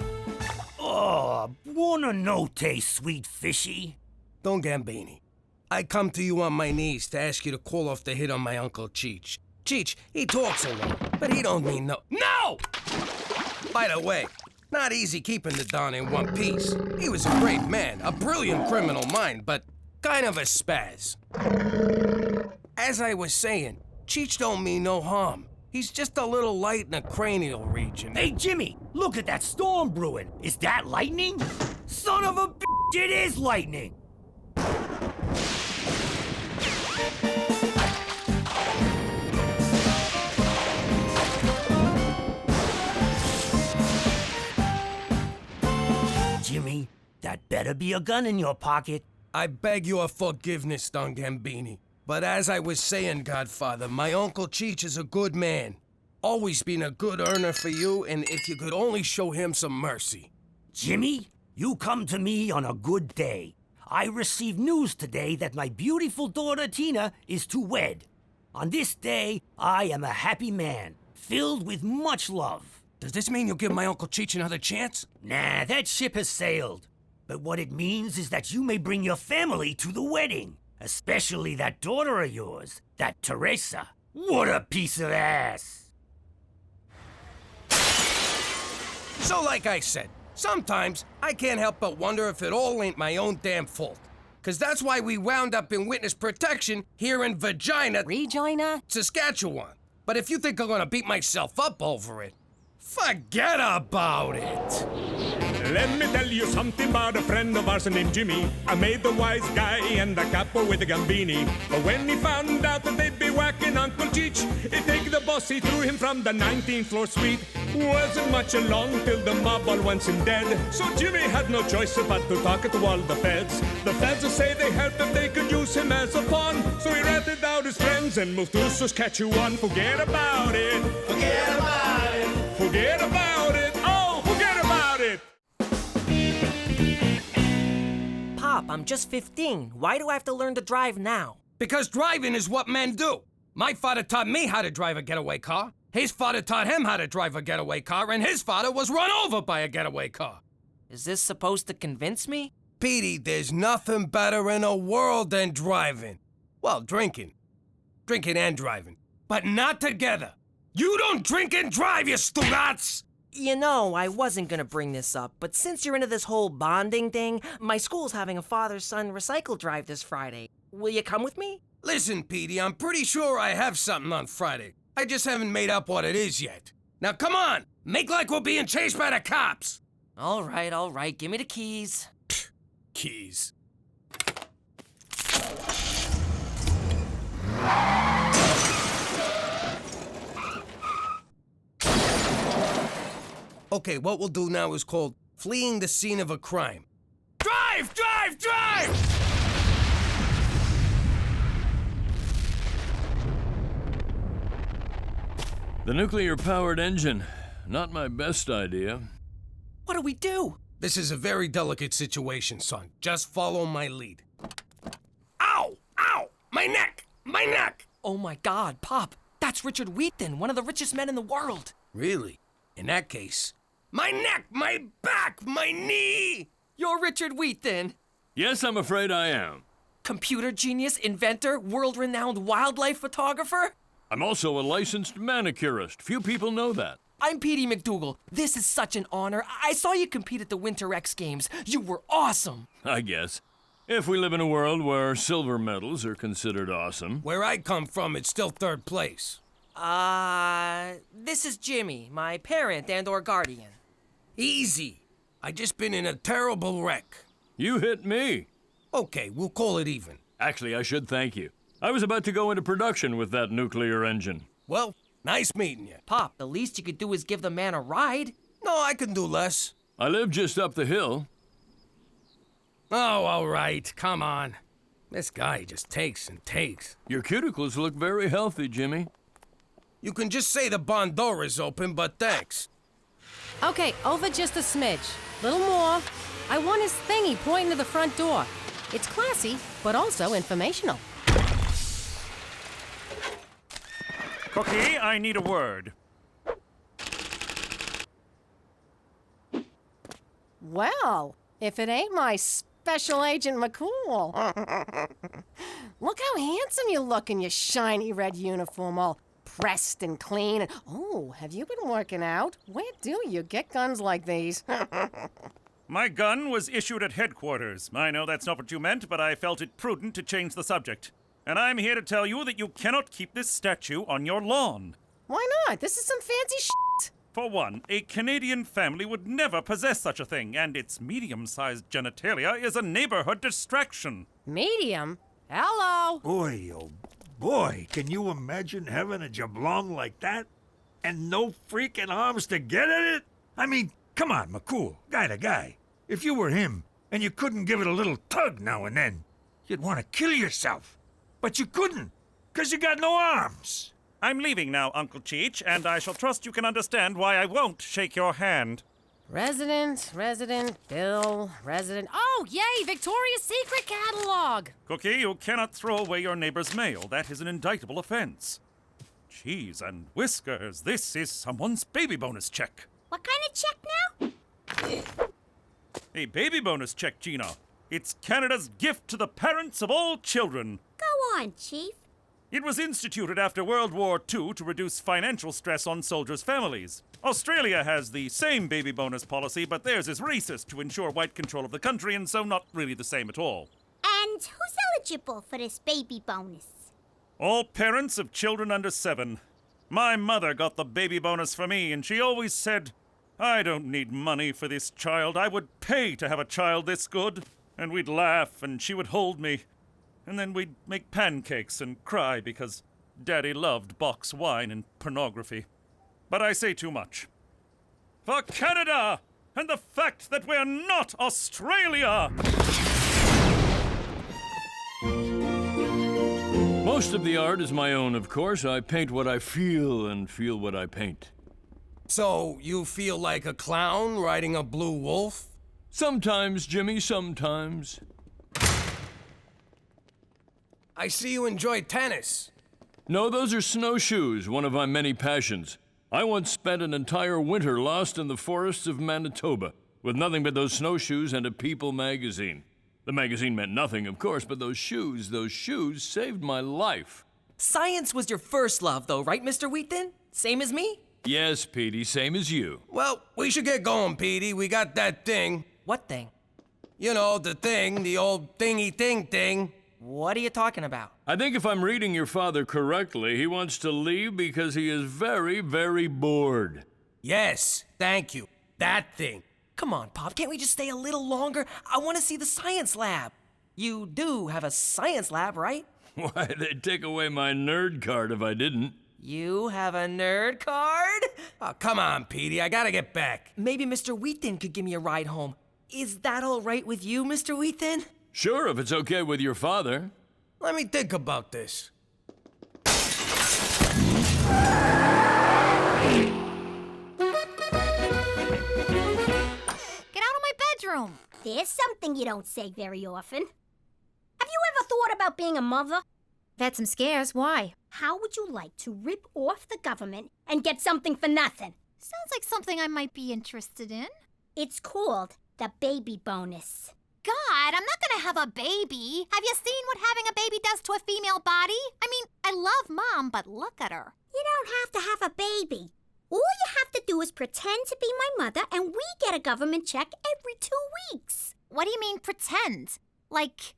Speaker 6: Oh, buona notte, sweet fishy.
Speaker 1: Don Gambini, I come to you on my knees to ask you to call off the hit on my Uncle Cheech. Cheech, he talks a lot, but he don't mean no. No! By the way, not easy keeping the Don in one piece. He was a great man, a brilliant criminal mind, but kind of a spaz. As I was saying, Cheech don't mean no harm. He's just a little light in the cranial region.
Speaker 6: Hey, Jimmy, look at that storm brewing. Is that lightning? Son of a bitch, it is lightning! Jimmy, that better be a gun in your pocket.
Speaker 1: I beg your forgiveness, Don Gambini. But as I was saying, Godfather, my Uncle Cheech is a good man. Always been a good earner for you, and if you could only show him some mercy.
Speaker 6: Jimmy, you come to me on a good day. I received news today that my beautiful daughter Tina is to wed. On this day, I am a happy man, filled with much love.
Speaker 1: Does this mean you'll give my Uncle Cheech another chance?
Speaker 6: Nah, that ship has sailed. But what it means is that you may bring your family to the wedding. Especially that daughter of yours, that Theresa. What a piece of ass!
Speaker 1: So like I said, sometimes I can't help but wonder if it all ain't my own damn fault. 'Cause that's why we wound up in witness protection here in
Speaker 12: Regina,
Speaker 1: Saskatchewan. But if you think I'm gonna beat myself up over it, forget about it.
Speaker 5: Let me tell you something about a friend of ours named Jimmy. I made the wise guy and the capo with the gambini. But when he found out that they'd be whacking Uncle Cheech, he'd take the boss, he threw him from the 19th floor suite. Wasn't much along till the mob all wants him dead. So Jimmy had no choice but to talk to all the feds. The feds will say they heard that they could use him as a pawn. So he ratted out his friends and moved to Saskatchewan. Forget about it. Forget about it. Forget about it. Oh, forget about it.
Speaker 13: Pop, I'm just 15. Why do I have to learn to drive now?
Speaker 1: Because driving is what men do. My father taught me how to drive a getaway car. His father taught him how to drive a getaway car, and his father was run over by a getaway car.
Speaker 13: Is this supposed to convince me?
Speaker 1: Petey, there's nothing better in the world than driving. Well, drinking. Drinking and driving. But not together. You don't drink and drive, you stugats!
Speaker 13: You know, I wasn't gonna bring this up, but since you're into this whole bonding thing, my school's having a father-son recycle drive this Friday. Will you come with me?
Speaker 1: Listen, Petey, I'm pretty sure I have something on Friday. I just haven't made up what it is yet. Now come on, make like we're being chased by the cops.
Speaker 13: All right, give me the keys.
Speaker 1: Keys. Okay, what we'll do now is called fleeing the scene of a crime. Drive, drive, drive!
Speaker 14: The nuclear-powered engine. Not my best idea.
Speaker 13: What do we do?
Speaker 1: This is a very delicate situation, son. Just follow my lead. Ow! Ow! My neck! My neck!
Speaker 13: Oh my God, Pop. That's Richard Wheaton, one of the richest men in the world.
Speaker 1: Really? In that case... My neck! My back! My knee!
Speaker 13: You're Richard Wheaton.
Speaker 14: Yes, I'm afraid I am.
Speaker 13: Computer genius, inventor, world-renowned wildlife photographer?
Speaker 14: I'm also a licensed manicurist. Few people know that.
Speaker 13: I'm Petey McDougal. This is such an honor. I saw you compete at the Winter X Games. You were awesome.
Speaker 14: I guess. If we live in a world where silver medals are considered awesome.
Speaker 1: Where I come from, it's still third place.
Speaker 13: This is Jimmy, my parent and/or guardian.
Speaker 1: Easy. I just been in a terrible wreck.
Speaker 14: You hit me.
Speaker 1: Okay, we'll call it even.
Speaker 14: Actually, I should thank you. I was about to go into production with that nuclear engine.
Speaker 1: Well, nice meeting you.
Speaker 13: Pop, the least you could do is give the man a ride.
Speaker 1: No, I can do less.
Speaker 14: I live just up the hill.
Speaker 1: Oh, all right. Come on. This guy just takes and takes.
Speaker 14: Your cuticles look very healthy, Jimmy.
Speaker 1: You can just say the barn door is open, but thanks.
Speaker 12: Okay, over just a smidge. Little more. I want his thingy pointing to the front door. It's classy, but also informational.
Speaker 8: Cookie, I need a word.
Speaker 12: Well, if it ain't my Special Agent McCool. Look how handsome you look in your shiny red uniform, all pressed and clean. Oh, have you been working out? Where do you get guns like these?
Speaker 8: My gun was issued at headquarters. I know that's not what you meant, but I felt it prudent to change the subject. And I'm here to tell you that you cannot keep this statue on your lawn.
Speaker 12: Why not? This is some fancy shit.
Speaker 8: For one, a Canadian family would never possess such a thing, and its medium-sized genitalia is a neighborhood distraction.
Speaker 12: Medium? Hello?
Speaker 4: Boy, oh boy, can you imagine having a jablong like that? And no freaking arms to get at it? I mean, come on, McCool, guy to guy. If you were him, and you couldn't give it a little tug now and then, you'd want to kill yourself. But you couldn't, because you got no arms.
Speaker 8: I'm leaving now, Uncle Cheech, and I shall trust you can understand why I won't shake your hand.
Speaker 12: Resident, Bill, resident. Oh, yay, Victoria's Secret catalog!
Speaker 8: Cookie, you cannot throw away your neighbor's mail. That is an indictable offense. Cheese and whiskers, this is someone's baby bonus check.
Speaker 10: What kind of check now?
Speaker 8: A baby bonus check, Gina. It's Canada's gift to the parents of all children.
Speaker 10: Go on, Chief.
Speaker 8: It was instituted after World War II to reduce financial stress on soldiers' families. Australia has the same baby bonus policy, but theirs is racist to ensure white control of the country, and so not really the same at all.
Speaker 10: And who's eligible for this baby bonus?
Speaker 8: All parents of children under 7. My mother got the baby bonus for me, and she always said, I don't need money for this child. I would pay to have a child this good. And we'd laugh, and she would hold me. And then we'd make pancakes and cry because Daddy loved box wine and pornography. But I say too much. For Canada, and the fact that we're not Australia!
Speaker 14: Most of the art is my own, of course. I paint what I feel and feel what I paint.
Speaker 1: So, you feel like a clown riding a blue wolf?
Speaker 14: Sometimes, Jimmy, sometimes.
Speaker 1: I see you enjoy tennis.
Speaker 14: No, those are snowshoes, one of my many passions. I once spent an entire winter lost in the forests of Manitoba, with nothing but those snowshoes and a People magazine. The magazine meant nothing, of course, but those shoes saved my life.
Speaker 13: Science was your first love, though, right, Mr. Wheaton? Same as me?
Speaker 14: Yes, Petey, same as you.
Speaker 1: Well, we should get going, Petey. We got that thing.
Speaker 13: What thing?
Speaker 1: You know, the thing, the old thingy thing.
Speaker 13: What are you talking about?
Speaker 14: I think if I'm reading your father correctly, he wants to leave because he is very, very bored.
Speaker 1: Yes, thank you. That thing.
Speaker 13: Come on, Pop, can't we just stay a little longer? I want to see the science lab. You do have a science lab, right?
Speaker 14: Why, they'd take away my nerd card if I didn't.
Speaker 13: You have a nerd card?
Speaker 1: Oh, come on, Petey, I gotta get back.
Speaker 13: Maybe Mr. Wheaton could give me a ride home. Is that all right with you, Mr. Wheaton?
Speaker 14: Sure, if it's okay with your father.
Speaker 1: Let me think about this.
Speaker 15: Get out of my bedroom.
Speaker 10: There's something you don't say very often. Have you ever thought about being a mother?
Speaker 15: I've had some scares. Why?
Speaker 10: How would you like to rip off the government and get something for nothing?
Speaker 15: Sounds like something I might be interested in.
Speaker 10: It's called the baby bonus.
Speaker 15: God, I'm not gonna have a baby. Have you seen what having a baby does to a female body? I mean, I love Mom, but look at her.
Speaker 10: You don't have to have a baby. All you have to do is pretend to be my mother, and we get a government check every 2 weeks.
Speaker 15: What do you mean, pretend? Like,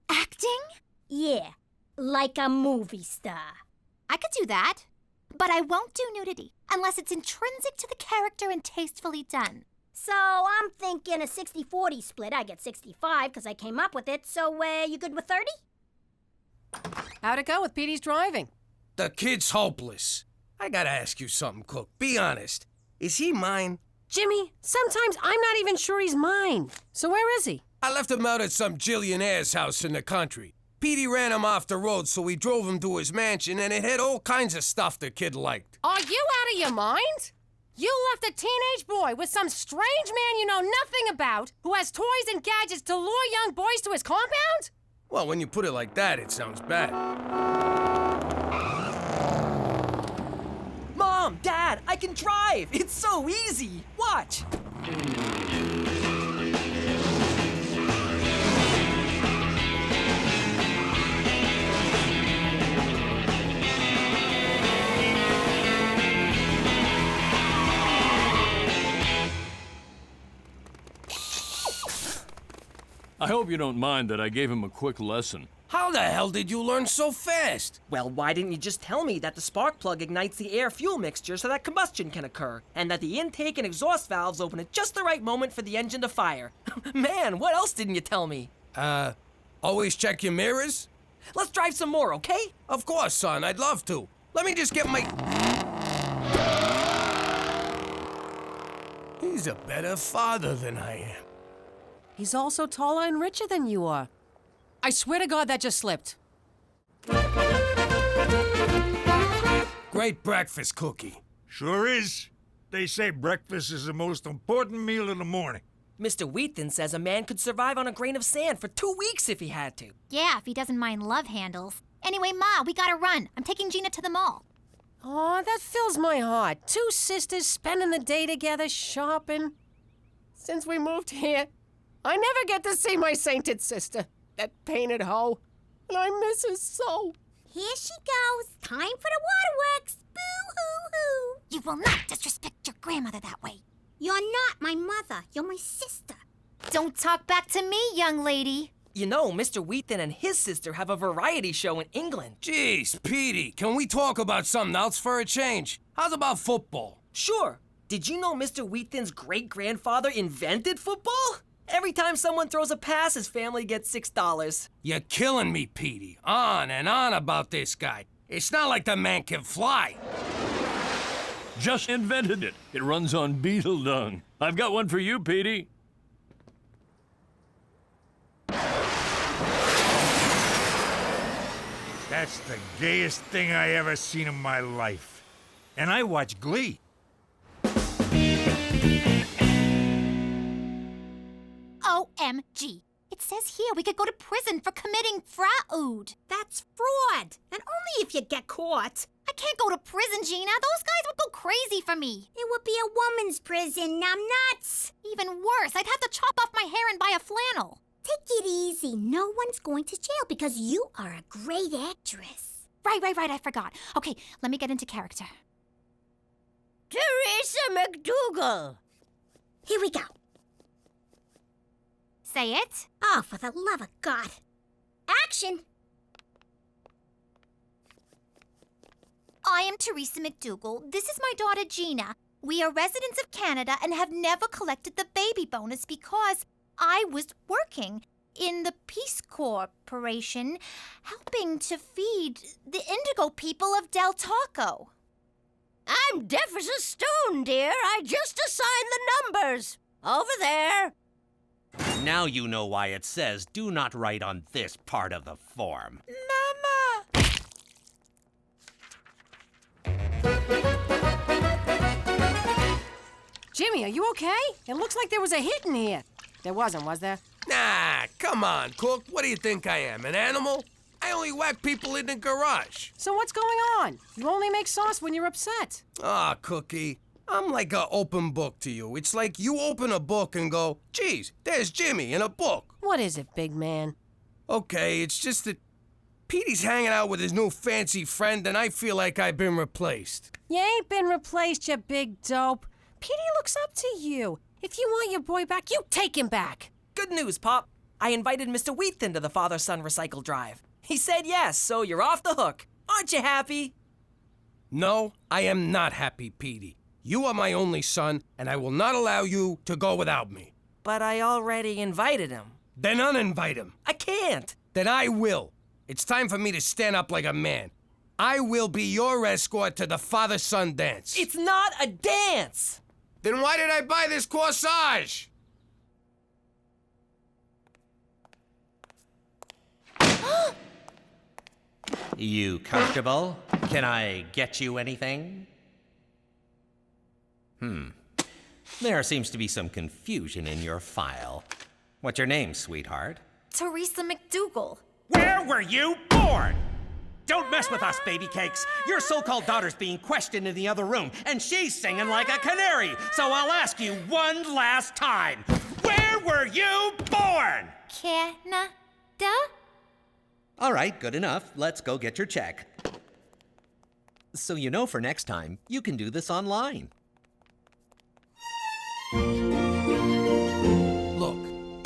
Speaker 15: acting?
Speaker 10: Yeah, like a movie star.
Speaker 15: I could do that, but I won't do nudity unless it's intrinsic to the character and tastefully done.
Speaker 10: So I'm thinking a 60-40 split. I get 65 because I came up with it. So you good with 30?
Speaker 12: How'd it go with Petey's driving?
Speaker 1: The kid's hopeless. I gotta ask you something, Cook. Be honest. Is he mine?
Speaker 12: Jimmy, sometimes I'm not even sure he's mine. So where is he?
Speaker 1: I left him out at some jillionaire's house in the country. Petey ran him off the road, so we drove him to his mansion, and it had all kinds of stuff the kid liked.
Speaker 12: Are you out of your mind? You left a teenage boy with some strange man you know nothing about who has toys and gadgets to lure young boys to his compound?
Speaker 1: Well, when you put it like that, it sounds bad.
Speaker 13: Mom, Dad, I can drive! It's so easy! Watch!
Speaker 14: I hope you don't mind that I gave him a quick lesson.
Speaker 1: How the hell did you learn so fast?
Speaker 13: Well, why didn't you just tell me that the spark plug ignites the air-fuel mixture so that combustion can occur, and that the intake and exhaust valves open at just the right moment for the engine to fire? Man, what else didn't you tell me?
Speaker 1: Always check your mirrors?
Speaker 13: Let's drive some more, okay?
Speaker 1: Of course, son, I'd love to. Let me just get my... He's a better father than I am.
Speaker 12: He's also taller and richer than you are. I swear to God that just slipped.
Speaker 1: Great breakfast cookie.
Speaker 4: Sure is. They say breakfast is the most important meal in the morning.
Speaker 13: Mr. Wheaton says a man could survive on a grain of sand for 2 weeks if he had to.
Speaker 15: Yeah, if he doesn't mind love handles. Anyway, Ma, we gotta run. I'm taking Gina to the mall.
Speaker 12: Oh, that fills my heart. 2 sisters spending the day together shopping. Since we moved here, I never get to see my sainted sister, that painted hoe. And I miss her so.
Speaker 10: Here she goes. Time for the waterworks. Boo-hoo-hoo.
Speaker 15: You will not disrespect your grandmother that way.
Speaker 10: You're not my mother. You're my sister.
Speaker 15: Don't talk back to me, young lady.
Speaker 13: You know, Mr. Wheaton and his sister have a variety show in England.
Speaker 1: Jeez, Petey, can we talk about something else for a change? How's about football?
Speaker 13: Sure. Did you know Mr. Wheaton's great-grandfather invented football? Every time someone throws a pass, his family gets $6.
Speaker 1: You're killing me, Petey. On and on about this guy. It's not like the man can fly.
Speaker 14: Just invented it. It runs on beetle dung. I've got one for you, Petey.
Speaker 4: That's the gayest thing I ever seen in my life. And I watch Glee.
Speaker 15: OMG. It says here we could go to prison for committing fraud.
Speaker 10: That's fraud. And only if you get caught.
Speaker 15: I can't go to prison, Gina. Those guys would go crazy for me.
Speaker 10: It would be a woman's prison, numbnuts.
Speaker 15: Even worse, I'd have to chop off my hair and buy a flannel.
Speaker 10: Take it easy. No one's going to jail because you are a great actress.
Speaker 15: Right, I forgot. Okay, let me get into character.
Speaker 10: Theresa McDougal. Here we go.
Speaker 15: Say it.
Speaker 10: Oh, for the love of God. Action!
Speaker 15: I am Theresa McDougal. This is my daughter, Gina. We are residents of Canada and have never collected the baby bonus because I was working in the Peace Corporation helping to feed the indigo people of Del Taco.
Speaker 10: I'm deaf as a stone, dear. I just assigned the numbers. Over there.
Speaker 18: Now you know why it says do not write on this part of the form.
Speaker 10: Mama!
Speaker 12: Jimmy, are you okay? It looks like there was a hit in here. There wasn't, was there?
Speaker 1: Nah, come on, Cook. What do you think I am, an animal? I only whack people in the garage.
Speaker 12: So what's going on? You only make sauce when you're upset.
Speaker 1: Ah, Cookie. I'm like an open book to you. It's like you open a book and go, geez, there's Jimmy in a book.
Speaker 12: What is it, big man?
Speaker 1: Okay, it's just that Petey's hanging out with his new fancy friend and I feel like I've been replaced.
Speaker 12: You ain't been replaced, you big dope. Petey looks up to you. If you want your boy back, you take him back.
Speaker 13: Good news, Pop. I invited Mr. Wheaton to the father-son recycle drive. He said yes, so you're off the hook. Aren't you happy?
Speaker 1: No, I am not happy, Petey. You are my only son, and I will not allow you to go without me.
Speaker 13: But I already invited him.
Speaker 1: Then uninvite him.
Speaker 13: I can't.
Speaker 1: Then I will. It's time for me to stand up like a man. I will be your escort to the father-son dance.
Speaker 13: It's not a dance!
Speaker 1: Then why did I buy this corsage?
Speaker 18: You comfortable? Can I get you anything? There seems to be some confusion in your file. What's your name, sweetheart?
Speaker 15: Theresa McDougal.
Speaker 8: Where were you born? Don't mess with us, baby cakes. Your so-called daughter's being questioned in the other room, and she's singing like a canary. So I'll ask you one last time. Where were you born?
Speaker 15: Canada?
Speaker 18: All right, good enough. Let's go get your check. So you know for next time, you can do this online.
Speaker 1: Look,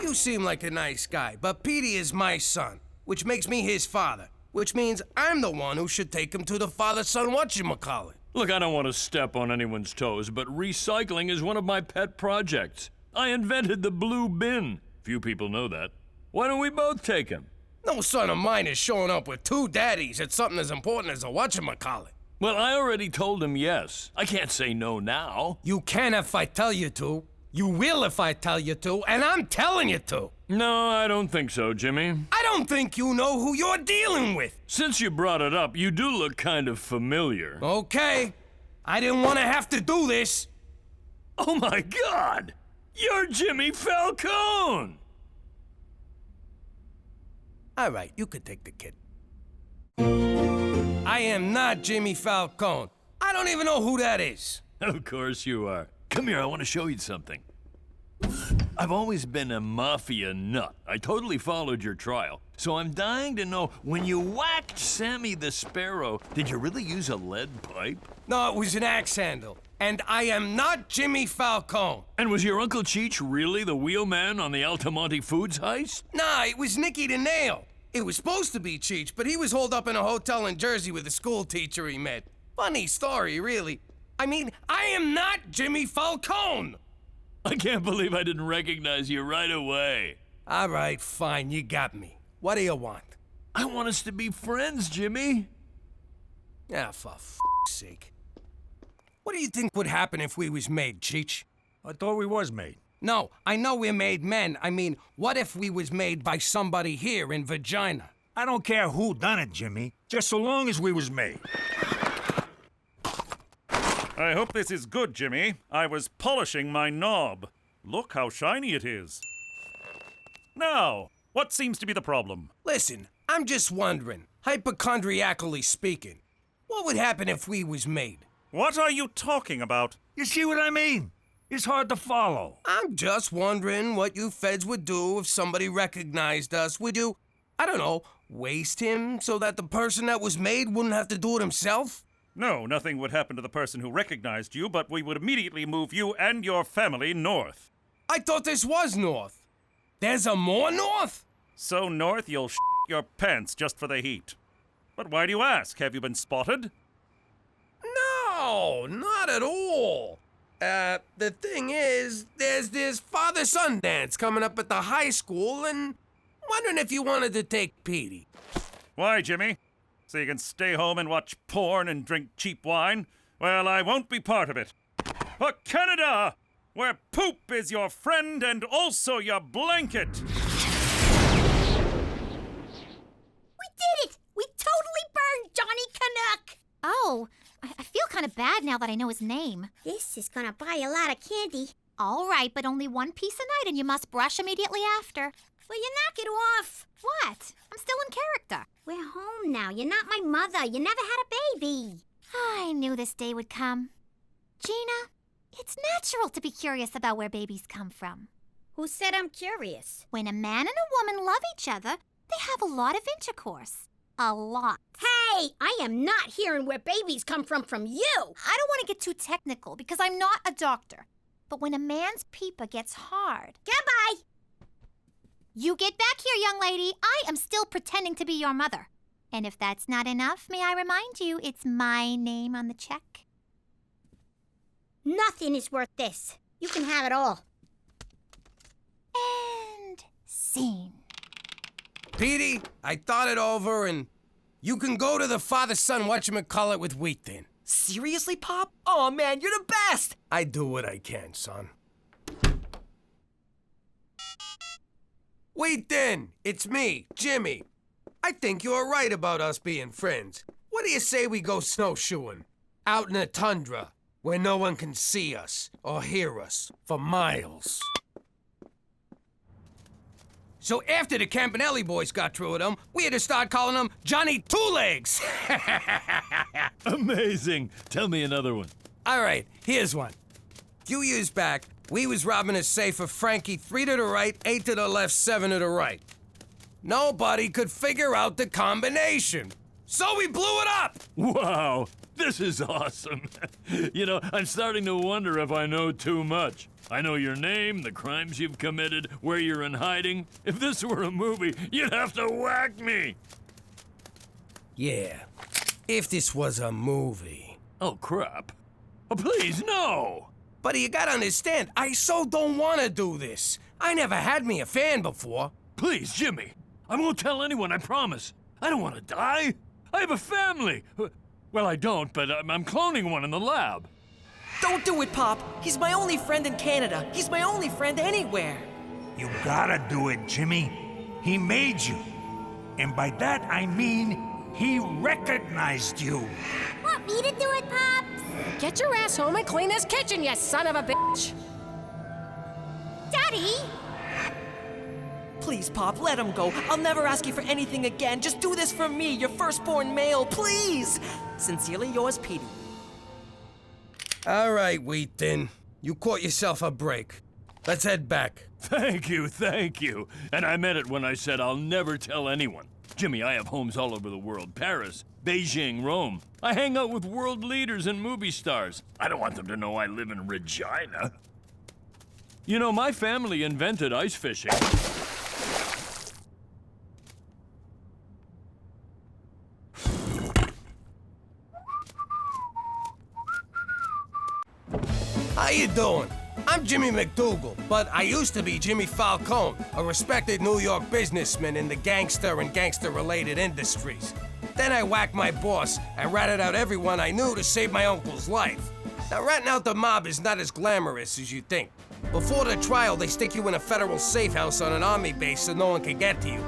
Speaker 1: you seem like a nice guy, but Petey is my son, which makes me his father, which means I'm the one who should take him to the father-son whatchamacallit.
Speaker 14: Look, I don't want to step on anyone's toes, but recycling is one of my pet projects. I invented the blue bin. Few people know that. Why don't we both take him?
Speaker 1: No son of mine is showing up with two daddies at something as important as a whatchamacallit.
Speaker 14: Well, I already told him yes. I can't say no now.
Speaker 1: You can if I tell you to. You will if I tell you to, and I'm telling you to.
Speaker 14: No, I don't think so, Jimmy.
Speaker 1: I don't think you know who you're dealing with.
Speaker 14: Since you brought it up, you do look kind of familiar.
Speaker 1: Okay. I didn't want to have to do this.
Speaker 14: Oh my God! You're Jimmy Falcone!
Speaker 1: All right, you could take the kid. I am not Jimmy Falcone. I don't even know who that is.
Speaker 14: Of course you are. Come here, I want to show you something. I've always been a mafia nut. I totally followed your trial. So I'm dying to know, when you whacked Sammy the Sparrow, did you really use a lead pipe?
Speaker 1: No, it was an axe handle. And I am not Jimmy Falcone.
Speaker 14: And was your Uncle Cheech really the wheelman on the Altamonte Foods heist?
Speaker 1: Nah, it was Nicky the Nail. It was supposed to be Cheech, but he was holed up in a hotel in Jersey with a school teacher he met. Funny story, really. I mean, I am not Jimmy Falcone!
Speaker 14: I can't believe I didn't recognize you right away.
Speaker 1: All right, fine, you got me. What do you want?
Speaker 14: I want us to be friends, Jimmy.
Speaker 1: Ah, for f***'s sake. What do you think would happen if we was made, Cheech?
Speaker 4: I thought we was made.
Speaker 1: No, I know we're made men. I mean, what if we was made by somebody here in Vagina?
Speaker 4: I don't care who done it, Jimmy. Just so long as we was made.
Speaker 8: I hope this is good, Jimmy. I was polishing my knob. Look how shiny it is. Now, what seems to be the problem?
Speaker 1: Listen, I'm just wondering, hypochondriacally speaking, what would happen if we was made?
Speaker 8: What are you talking about?
Speaker 4: You see what I mean? It's hard to follow.
Speaker 1: I'm just wondering what you feds would do if somebody recognized us. Would you, I don't know, waste him so that the person that was made wouldn't have to do it himself?
Speaker 8: No, nothing would happen to the person who recognized you, but we would immediately move you and your family north.
Speaker 1: I thought this was north. There's a more north?
Speaker 8: So north you'll your pants just for the heat. But why do you ask? Have you been spotted?
Speaker 1: No, not at all. The thing is, there's this father-son dance coming up at the high school, and wondering if you wanted to take Petey.
Speaker 8: Why, Jimmy? So you can stay home and watch porn and drink cheap wine? Well, I won't be part of it. For Canada, where poop is your friend and also your blanket.
Speaker 10: We did it! We totally burned Johnny Canuck!
Speaker 15: Oh, I feel kind of bad now that I know his name.
Speaker 10: This is gonna buy a lot of candy.
Speaker 15: All right, but only one piece a night and you must brush immediately after.
Speaker 10: Will you knock it off?
Speaker 15: What? I'm still in character.
Speaker 10: We're home now. You're not my mother. You never had a baby.
Speaker 15: I knew this day would come. Gina, it's natural to be curious about where babies come from.
Speaker 10: Who said I'm curious?
Speaker 15: When a man and a woman love each other, they have a lot of intercourse. A lot.
Speaker 10: Hey, I am not hearing where babies come from you.
Speaker 15: I don't want to get too technical because I'm not a doctor. But when a man's peeper gets hard...
Speaker 10: Goodbye!
Speaker 15: You get back here, young lady. I am still pretending to be your mother. And if that's not enough, may I remind you, it's my name on the check.
Speaker 10: Nothing is worth this. You can have it all.
Speaker 15: And scene.
Speaker 1: Petey, I thought it over, and you can go to the father-son whatchamacallit with Wheat Thin.
Speaker 13: Seriously, Pop? Oh, man, you're the best!
Speaker 1: I do what I can, son. Wheat Thin, it's me, Jimmy. I think you're right about us being friends. What do you say we go snowshoeing? Out in the tundra, where no one can see us or hear us for miles. So after the Campanelli boys got through with him, we had to start calling him Johnny Two Legs.
Speaker 14: Amazing. Tell me another one.
Speaker 1: All right, here's one. A few years back, we was robbing a safe of Frankie 3 to the right, 8 to the left, 7 to the right. Nobody could figure out the combination. So we blew it up!
Speaker 14: Wow. This is awesome. You know, I'm starting to wonder if I know too much. I know your name, the crimes you've committed, where you're in hiding. If this were a movie, you'd have to whack me.
Speaker 1: Yeah, if this was a movie.
Speaker 14: Oh, crap. Oh, please, no!
Speaker 1: But you gotta understand, I so don't wanna do this. I never had me a fan before.
Speaker 14: Please, Jimmy. I won't tell anyone, I promise. I don't want to die. I have a family. Well, I don't, but I'm cloning one in the lab.
Speaker 13: Don't do it, Pop. He's my only friend in Canada. He's my only friend anywhere.
Speaker 4: You gotta do it, Jimmy. He made you. And by that, I mean he recognized you.
Speaker 10: Want me to do it, Pops?
Speaker 12: Get your ass home and clean this kitchen, you son of a bitch!
Speaker 10: Daddy!
Speaker 13: Please, Pop, let him go. I'll never ask you for anything again. Just do this for me, your firstborn male, please! Sincerely yours, Petey.
Speaker 1: All right, Wheat Thin. You caught yourself a break. Let's head back.
Speaker 14: Thank you, thank you. And I meant it when I said I'll never tell anyone. Jimmy, I have homes all over the world. Paris, Beijing, Rome. I hang out with world leaders and movie stars. I don't want them to know I live in Regina. You know, my family invented ice fishing.
Speaker 1: How you doing? I'm Jimmy McDougal, but I used to be Jimmy Falcone, a respected New York businessman in the gangster and gangster-related industries. Then I whacked my boss and ratted out everyone I knew to save my uncle's life. Now, ratting out the mob is not as glamorous as you think. Before the trial, they stick you in a federal safe house on an army base so no one can get to you.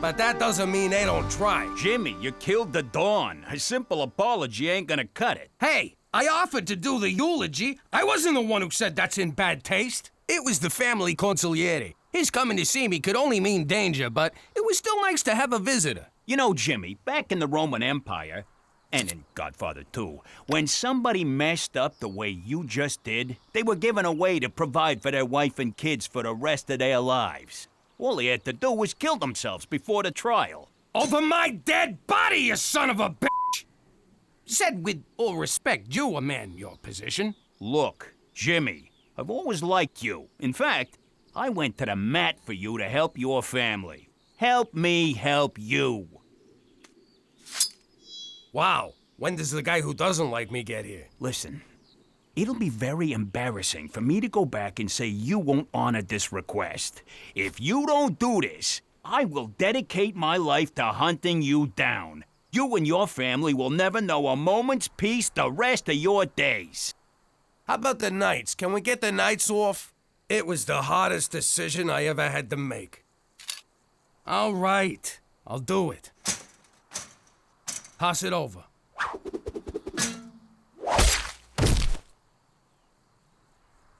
Speaker 1: But that doesn't mean they don't try.
Speaker 4: Jimmy, you killed the Dawn. A simple apology ain't gonna cut it.
Speaker 1: Hey, I offered to do the eulogy. I wasn't the one who said that's in bad taste. It was the family consigliere. His coming to see me could only mean danger, but it was still nice to have a visitor.
Speaker 4: You know, Jimmy, back in the Roman Empire, and in Godfather 2, when somebody messed up the way you just did, they were given a way to provide for their wife and kids for the rest of their lives. All they had to do was kill themselves before the trial.
Speaker 1: Over my dead body, you son of a bitch! Said with all respect, you a man in your position.
Speaker 4: Look, Jimmy, I've always liked you. In fact, I went to the mat for you to help your family. Help me help you.
Speaker 1: Wow, when does the guy who doesn't like me get here?
Speaker 4: Listen, it'll be very embarrassing for me to go back and say you won't honor this request. If you don't do this, I will dedicate my life to hunting you down. You and your family will never know a moment's peace the rest of your days.
Speaker 1: How about the nights? Can we get the nights off? It was the hardest decision I ever had to make. All right, I'll do it. Pass it over.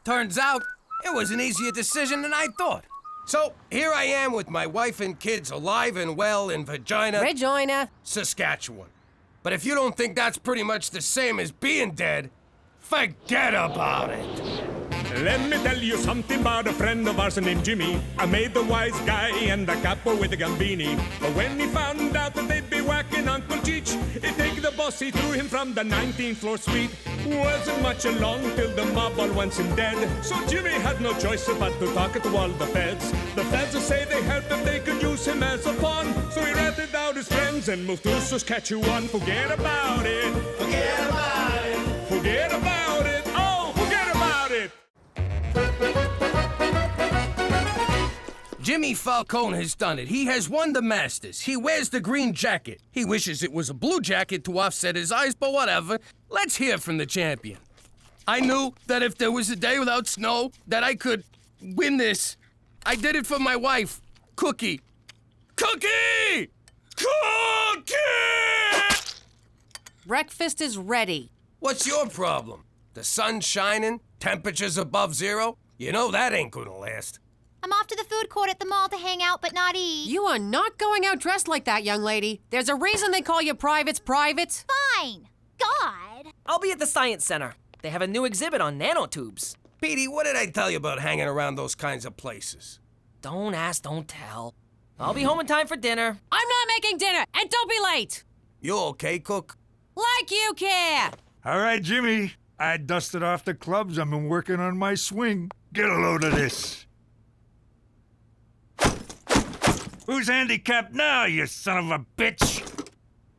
Speaker 1: Turns out, it was an easier decision than I thought. So, here I am with my wife and kids alive and well in
Speaker 12: Regina,
Speaker 1: Saskatchewan. But if you don't think that's pretty much the same as being dead, forget about it.
Speaker 5: Let me tell you something about a friend of ours named Jimmy. I made the wise guy and the capo with a gambini. But when he found out that they'd be whacking Uncle Cheech, he'd take the boss, he threw him from the 19th floor suite. Wasn't much along till the mob all wants him dead. So Jimmy had no choice but to talk to all the feds. The feds say they helped him, they could use him as a pawn. So he ratted out his friends and moved to Saskatchewan. Forget about it. Forget about it. Forget about it. Oh, forget about it.
Speaker 1: Jimmy Falcone has done it. He has won the Masters. He wears the green jacket. He wishes it was a blue jacket to offset his eyes, but whatever. Let's hear from the champion. I knew that if there was a day without snow, that I could win this. I did it for my wife, Cookie. Cookie! Cookie!
Speaker 12: breakfast is ready.
Speaker 1: What's your problem? The sun's shining, temperatures above zero? You know that ain't gonna last.
Speaker 15: I'm off to the food court at the mall to hang out but not eat.
Speaker 12: You are not going out dressed like that, young lady. There's a reason they call you privates privates.
Speaker 15: Fine. God.
Speaker 13: I'll be at the Science Center. They have a new exhibit on nanotubes.
Speaker 1: Petey, what did I tell you about hanging around those kinds of places?
Speaker 13: Don't ask, don't tell. I'll be home in time for dinner.
Speaker 12: I'm not making dinner, and don't be late.
Speaker 1: You okay, Cook?
Speaker 12: Like you care!
Speaker 4: All right, Jimmy. I dusted off the clubs. I've been working on my swing. Get a load of this. Who's handicapped now, you son of a bitch?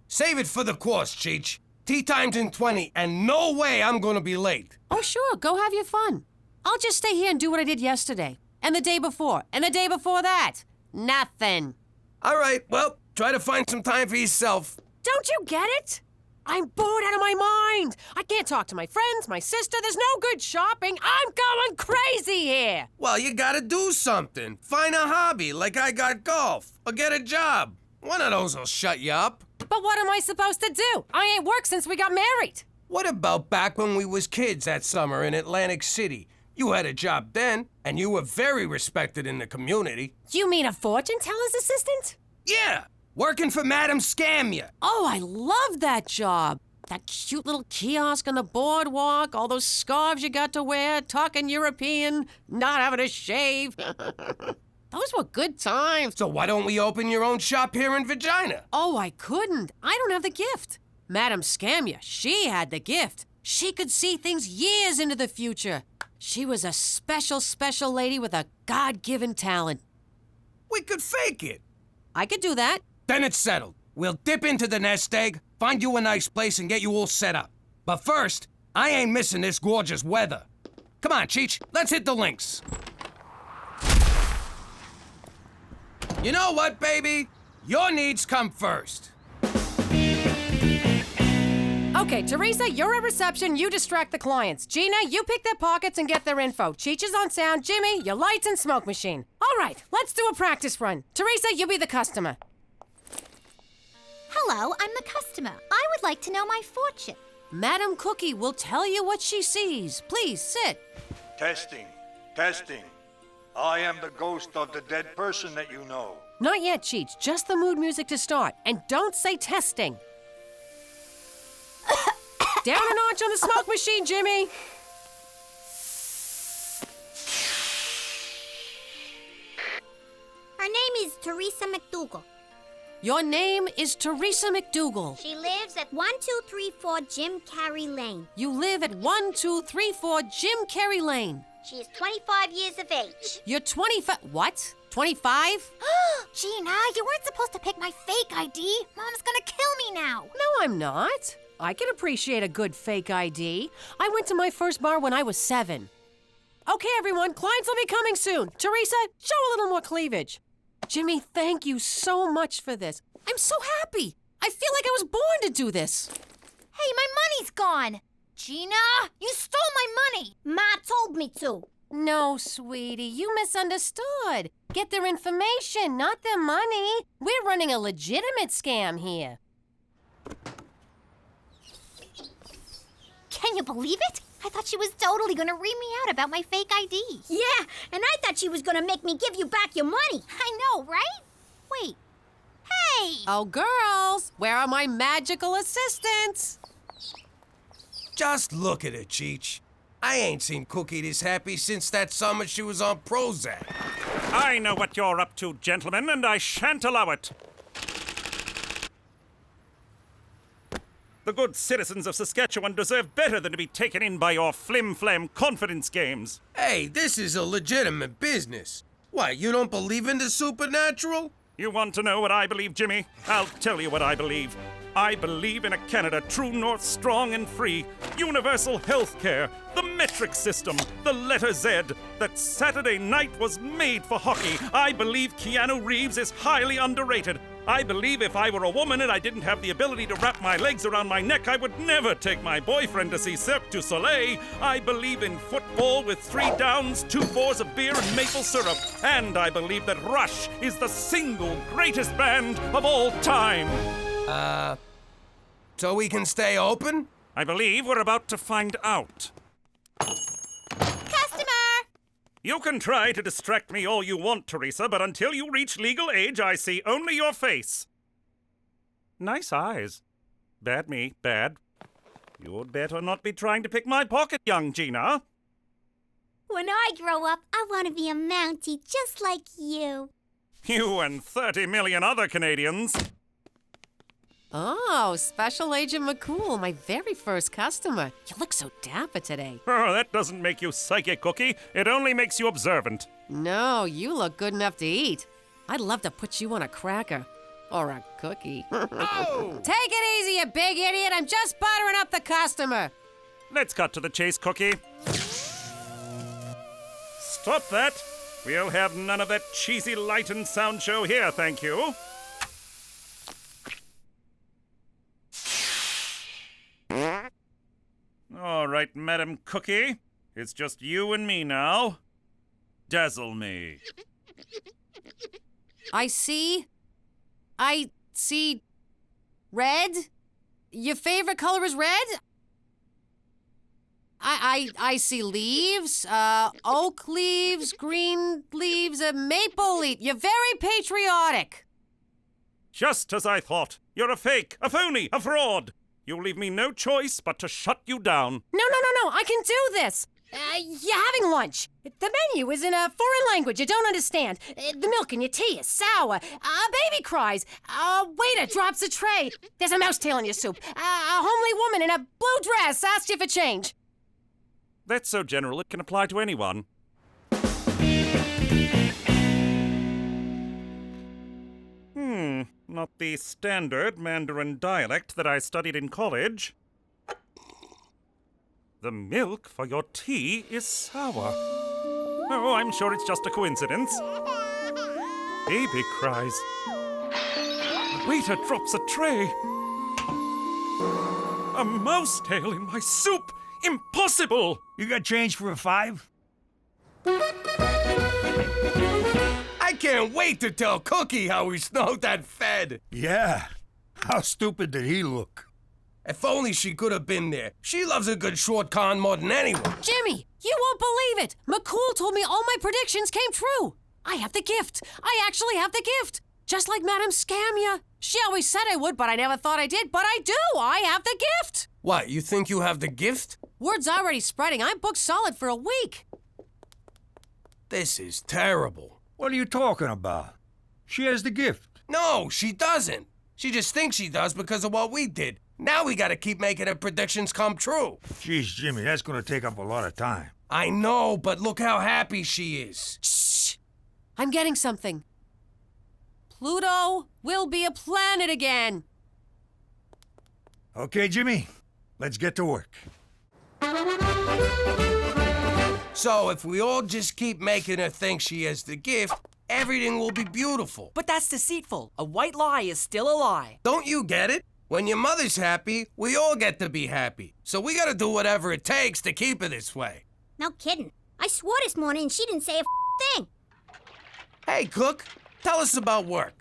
Speaker 1: Save it for the course, Cheech. Tea time's in 20, and no way I'm gonna be late.
Speaker 12: Oh, sure, go have your fun. I'll just stay here and do what I did yesterday, and the day before, and the day before that. Nothing.
Speaker 1: All right, well, try to find some time for yourself.
Speaker 12: Don't you get it? I'm bored out of my mind. I can't talk to my friends, my sister. There's no good shopping. I'm going crazy here.
Speaker 1: Well, you gotta do something. Find a hobby, like I got golf, or get a job. One of those will shut you up.
Speaker 12: But what am I supposed to do? I ain't worked since we got married.
Speaker 1: What about back when we was kids that summer in Atlantic City? You had a job then, and you were very respected in the community.
Speaker 12: You mean a fortune teller's assistant?
Speaker 1: Yeah, working for Madam Scamia.
Speaker 12: Oh, I love that job. That cute little kiosk on the boardwalk, all those scarves you got to wear, talking European, not having to shave. Those were good times.
Speaker 1: So why don't we open your own shop here in Regina?
Speaker 12: Oh, I couldn't. I don't have the gift. Madam Scamia, she had the gift. She could see things years into the future. She was a special lady with a God-given talent.
Speaker 1: We could fake it.
Speaker 12: I could do that.
Speaker 1: Then it's settled. We'll dip into the nest egg, find you a nice place, and get you all set up. But first, I ain't missing this gorgeous weather. Come on, Cheech, let's hit the links. You know what, baby? Your needs come first.
Speaker 12: Okay, Theresa, you're at reception. You distract the clients. Gina, you pick their pockets and get their info. Cheech is on sound. Jimmy, your lights and smoke machine. All right, let's do a practice run. Theresa, you be the customer.
Speaker 15: Hello, I'm the customer. I would like to know my fortune.
Speaker 12: Madam Cookie will tell you what she sees. Please sit.
Speaker 4: Testing. I am the ghost of the dead person that you know.
Speaker 12: Not yet, Cheech. Just the mood music to start. And don't say testing. Down a notch on the smoke machine, Jimmy.
Speaker 10: Her name is Theresa McDougal.
Speaker 12: Your name is Theresa McDougal.
Speaker 10: She lives at 1234 Jim Carrey Lane.
Speaker 12: You live at 1234 Jim Carrey Lane.
Speaker 10: She is 25 years of age.
Speaker 12: You're 25. What? 25?
Speaker 15: Gina, you weren't supposed to pick my fake ID. Mom's gonna kill me now.
Speaker 12: No, I'm not. I can appreciate a good fake ID. I went to my first bar when I was 7. Okay, everyone, clients will be coming soon. Theresa, show a little more cleavage. Jimmy, thank you so much for this. I'm so happy. I feel like I was born to do this.
Speaker 15: Hey, my money's gone. Gina, you stole my money.
Speaker 10: Ma told me to.
Speaker 12: No, sweetie, you misunderstood. Get their information, not their money. We're running a legitimate scam here.
Speaker 15: Can you believe it? I thought she was totally gonna read me out about my fake ID.
Speaker 10: Yeah, and I thought she was gonna make me give you back your money.
Speaker 15: I know, right? Wait. Hey!
Speaker 12: Oh, girls, where are my magical assistants?
Speaker 1: Just look at her, Cheech. I ain't seen Cookie this happy since that summer she was on Prozac.
Speaker 8: I know what you're up to, gentlemen, and I shan't allow it. The good citizens of Saskatchewan deserve better than to be taken in by your flim-flam confidence games.
Speaker 1: Hey, this is a legitimate business. Why, you don't believe in the supernatural?
Speaker 8: You want to know what I believe, Jimmy? I'll tell you what I believe. I believe in a Canada true north, strong and free, universal health care, the metric system, the letter Z, that Saturday night was made for hockey. I believe Keanu Reeves is highly underrated. I believe if I were a woman and I didn't have the ability to wrap my legs around my neck, I would never take my boyfriend to see Cirque du Soleil. I believe in football with 3 downs, 2 fours of beer and maple syrup. And I believe that Rush is the single greatest band of all time.
Speaker 1: So we can stay open?
Speaker 8: I believe we're about to find out.
Speaker 15: Customer!
Speaker 8: You can try to distract me all you want, Theresa, but until you reach legal age, I see only your face. Nice eyes. Bad me, bad. You'd better not be trying to pick my pocket, young Gina.
Speaker 10: When I grow up, I want to be a Mountie just like you.
Speaker 8: You and 30 million other Canadians.
Speaker 12: Oh, Special Agent McCool, my very first customer. You look so dapper today.
Speaker 8: Oh, that doesn't make you psychic, Cookie. It only makes you observant.
Speaker 12: No, you look good enough to eat. I'd love to put you on a cracker. Or a cookie. Oh. Take it easy, you big idiot. I'm just buttering up the customer.
Speaker 8: Let's cut to the chase, Cookie. Stop that. We'll have none of that cheesy light and sound show here, thank you. All right, Madam Cookie. It's just you and me now. Dazzle me.
Speaker 12: I see red. Your favorite color is red? I see leaves, oak leaves, green leaves, a maple leaf. You're very patriotic.
Speaker 8: Just as I thought. You're a fake, a phony, a fraud. You'll leave me no choice but to shut you down.
Speaker 12: No, I can do this. You're having lunch. The menu is in a foreign language you don't understand. The milk in your tea is sour. A baby cries. A waiter drops a tray. There's a mouse tail in your soup. A homely woman in a blue dress asked you for change.
Speaker 8: That's so general it can apply to anyone. Not the standard Mandarin dialect that I studied in college. The milk for your tea is sour. Oh, I'm sure it's just a coincidence. Baby cries. The waiter drops a tray. A mouse tail in my soup! Impossible!
Speaker 4: You got change for a 5?
Speaker 1: I can't wait to tell Cookie how we snowed that Fed.
Speaker 4: Yeah. How stupid did he look?
Speaker 1: If only she could have been there. She loves a good short con more than anyone.
Speaker 12: Jimmy, you won't believe it. McCool told me all my predictions came true. I have the gift. I actually have the gift. Just like Madame Scamia. She always said I would, but I never thought I did. But I do. I have the gift.
Speaker 1: What, you think you have the gift?
Speaker 12: Word's already spreading. I'm booked solid for a week.
Speaker 1: This is terrible.
Speaker 4: What are you talking about? She has the gift.
Speaker 1: No, she doesn't. She just thinks she does because of what we did. Now we gotta keep making her predictions come true.
Speaker 4: Jeez, Jimmy, that's gonna take up a lot of time.
Speaker 1: I know, but look how happy she is.
Speaker 12: Shh! I'm getting something. Pluto will be a planet again.
Speaker 4: Okay, Jimmy, let's get to work.
Speaker 1: So if we all just keep making her think she has the gift, everything will be beautiful.
Speaker 13: But that's deceitful. A white lie is still a lie.
Speaker 1: Don't you get it? When your mother's happy, we all get to be happy. So we gotta do whatever it takes to keep her this way.
Speaker 10: No kidding. I swore this morning and she didn't say a thing.
Speaker 1: Hey, Cook, tell us about work.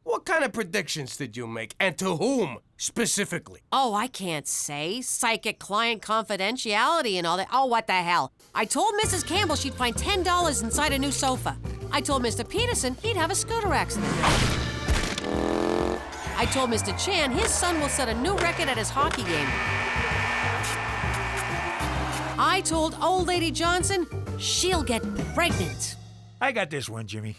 Speaker 1: What kind of predictions did you make, and to whom, specifically?
Speaker 12: Oh, I can't say. Psychic client confidentiality and all that. Oh, what the hell. I told Mrs. Campbell she'd find $10 inside a new sofa. I told Mr. Peterson he'd have a scooter accident. I told Mr. Chan his son will set a new record at his hockey game. I told old lady Johnson she'll get pregnant.
Speaker 4: I got this one, Jimmy.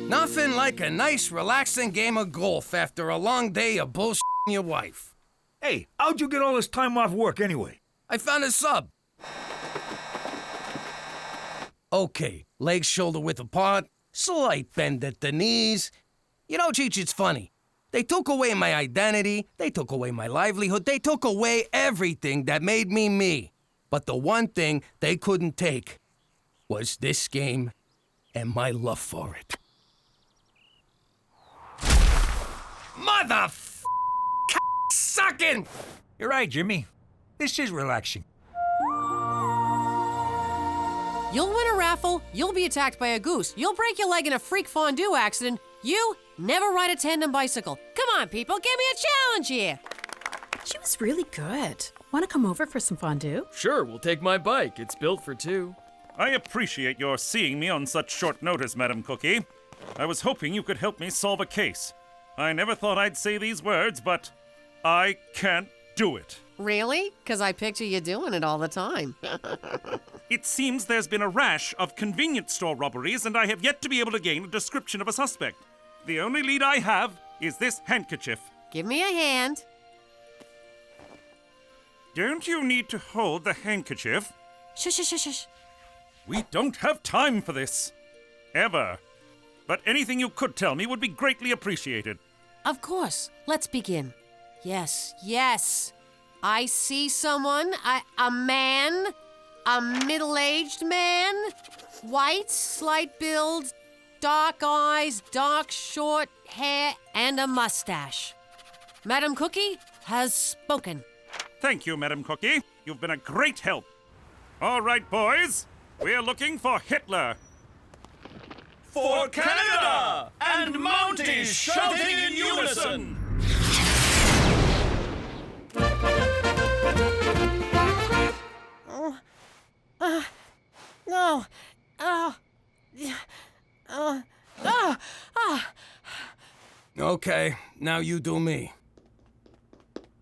Speaker 1: Nothing like a nice, relaxing game of golf after a long day of bullshitting your wife.
Speaker 4: Hey, how'd you get all this time off work anyway?
Speaker 1: I found a sub. Okay, legs shoulder width apart, slight bend at the knees. You know, Cheech, it's funny. They took away my identity, they took away my livelihood, they took away everything that made me me. But the one thing they couldn't take was this game and my love for it. Sucking!
Speaker 4: You're right, Jimmy. This is relaxing.
Speaker 12: You'll win a raffle, you'll be attacked by a goose, you'll break your leg in a freak fondue accident, you never ride a tandem bicycle. Come on, people, give me a challenge here.
Speaker 7: She was really good. Want to come over for some fondue?
Speaker 16: Sure, we'll take my bike. It's built for 2.
Speaker 8: I appreciate your seeing me on such short notice, Madam Cookie. I was hoping you could help me solve a case. I never thought I'd say these words, but I can't do it.
Speaker 12: Really? Because I picture you doing it all the time.
Speaker 8: It seems there's been a rash of convenience store robberies, and I have yet to be able to gain a description of a suspect. The only lead I have is this handkerchief.
Speaker 12: Give me a hand.
Speaker 8: Don't you need to hold the handkerchief?
Speaker 12: Shush, shush, shush, shush.
Speaker 8: We don't have time for this. Ever. But anything you could tell me would be greatly appreciated.
Speaker 12: Of course. Let's begin. Yes, yes. I see someone, a man, a middle-aged man, white, slight build, dark eyes, dark short hair, and a mustache. Madam Cookie has spoken.
Speaker 8: Thank you, Madam Cookie. You've been a great help. All right, boys. We're looking for Hitler.
Speaker 3: For Canada! And Mounties shouting in unison!
Speaker 12: No.
Speaker 1: Okay, now you do me.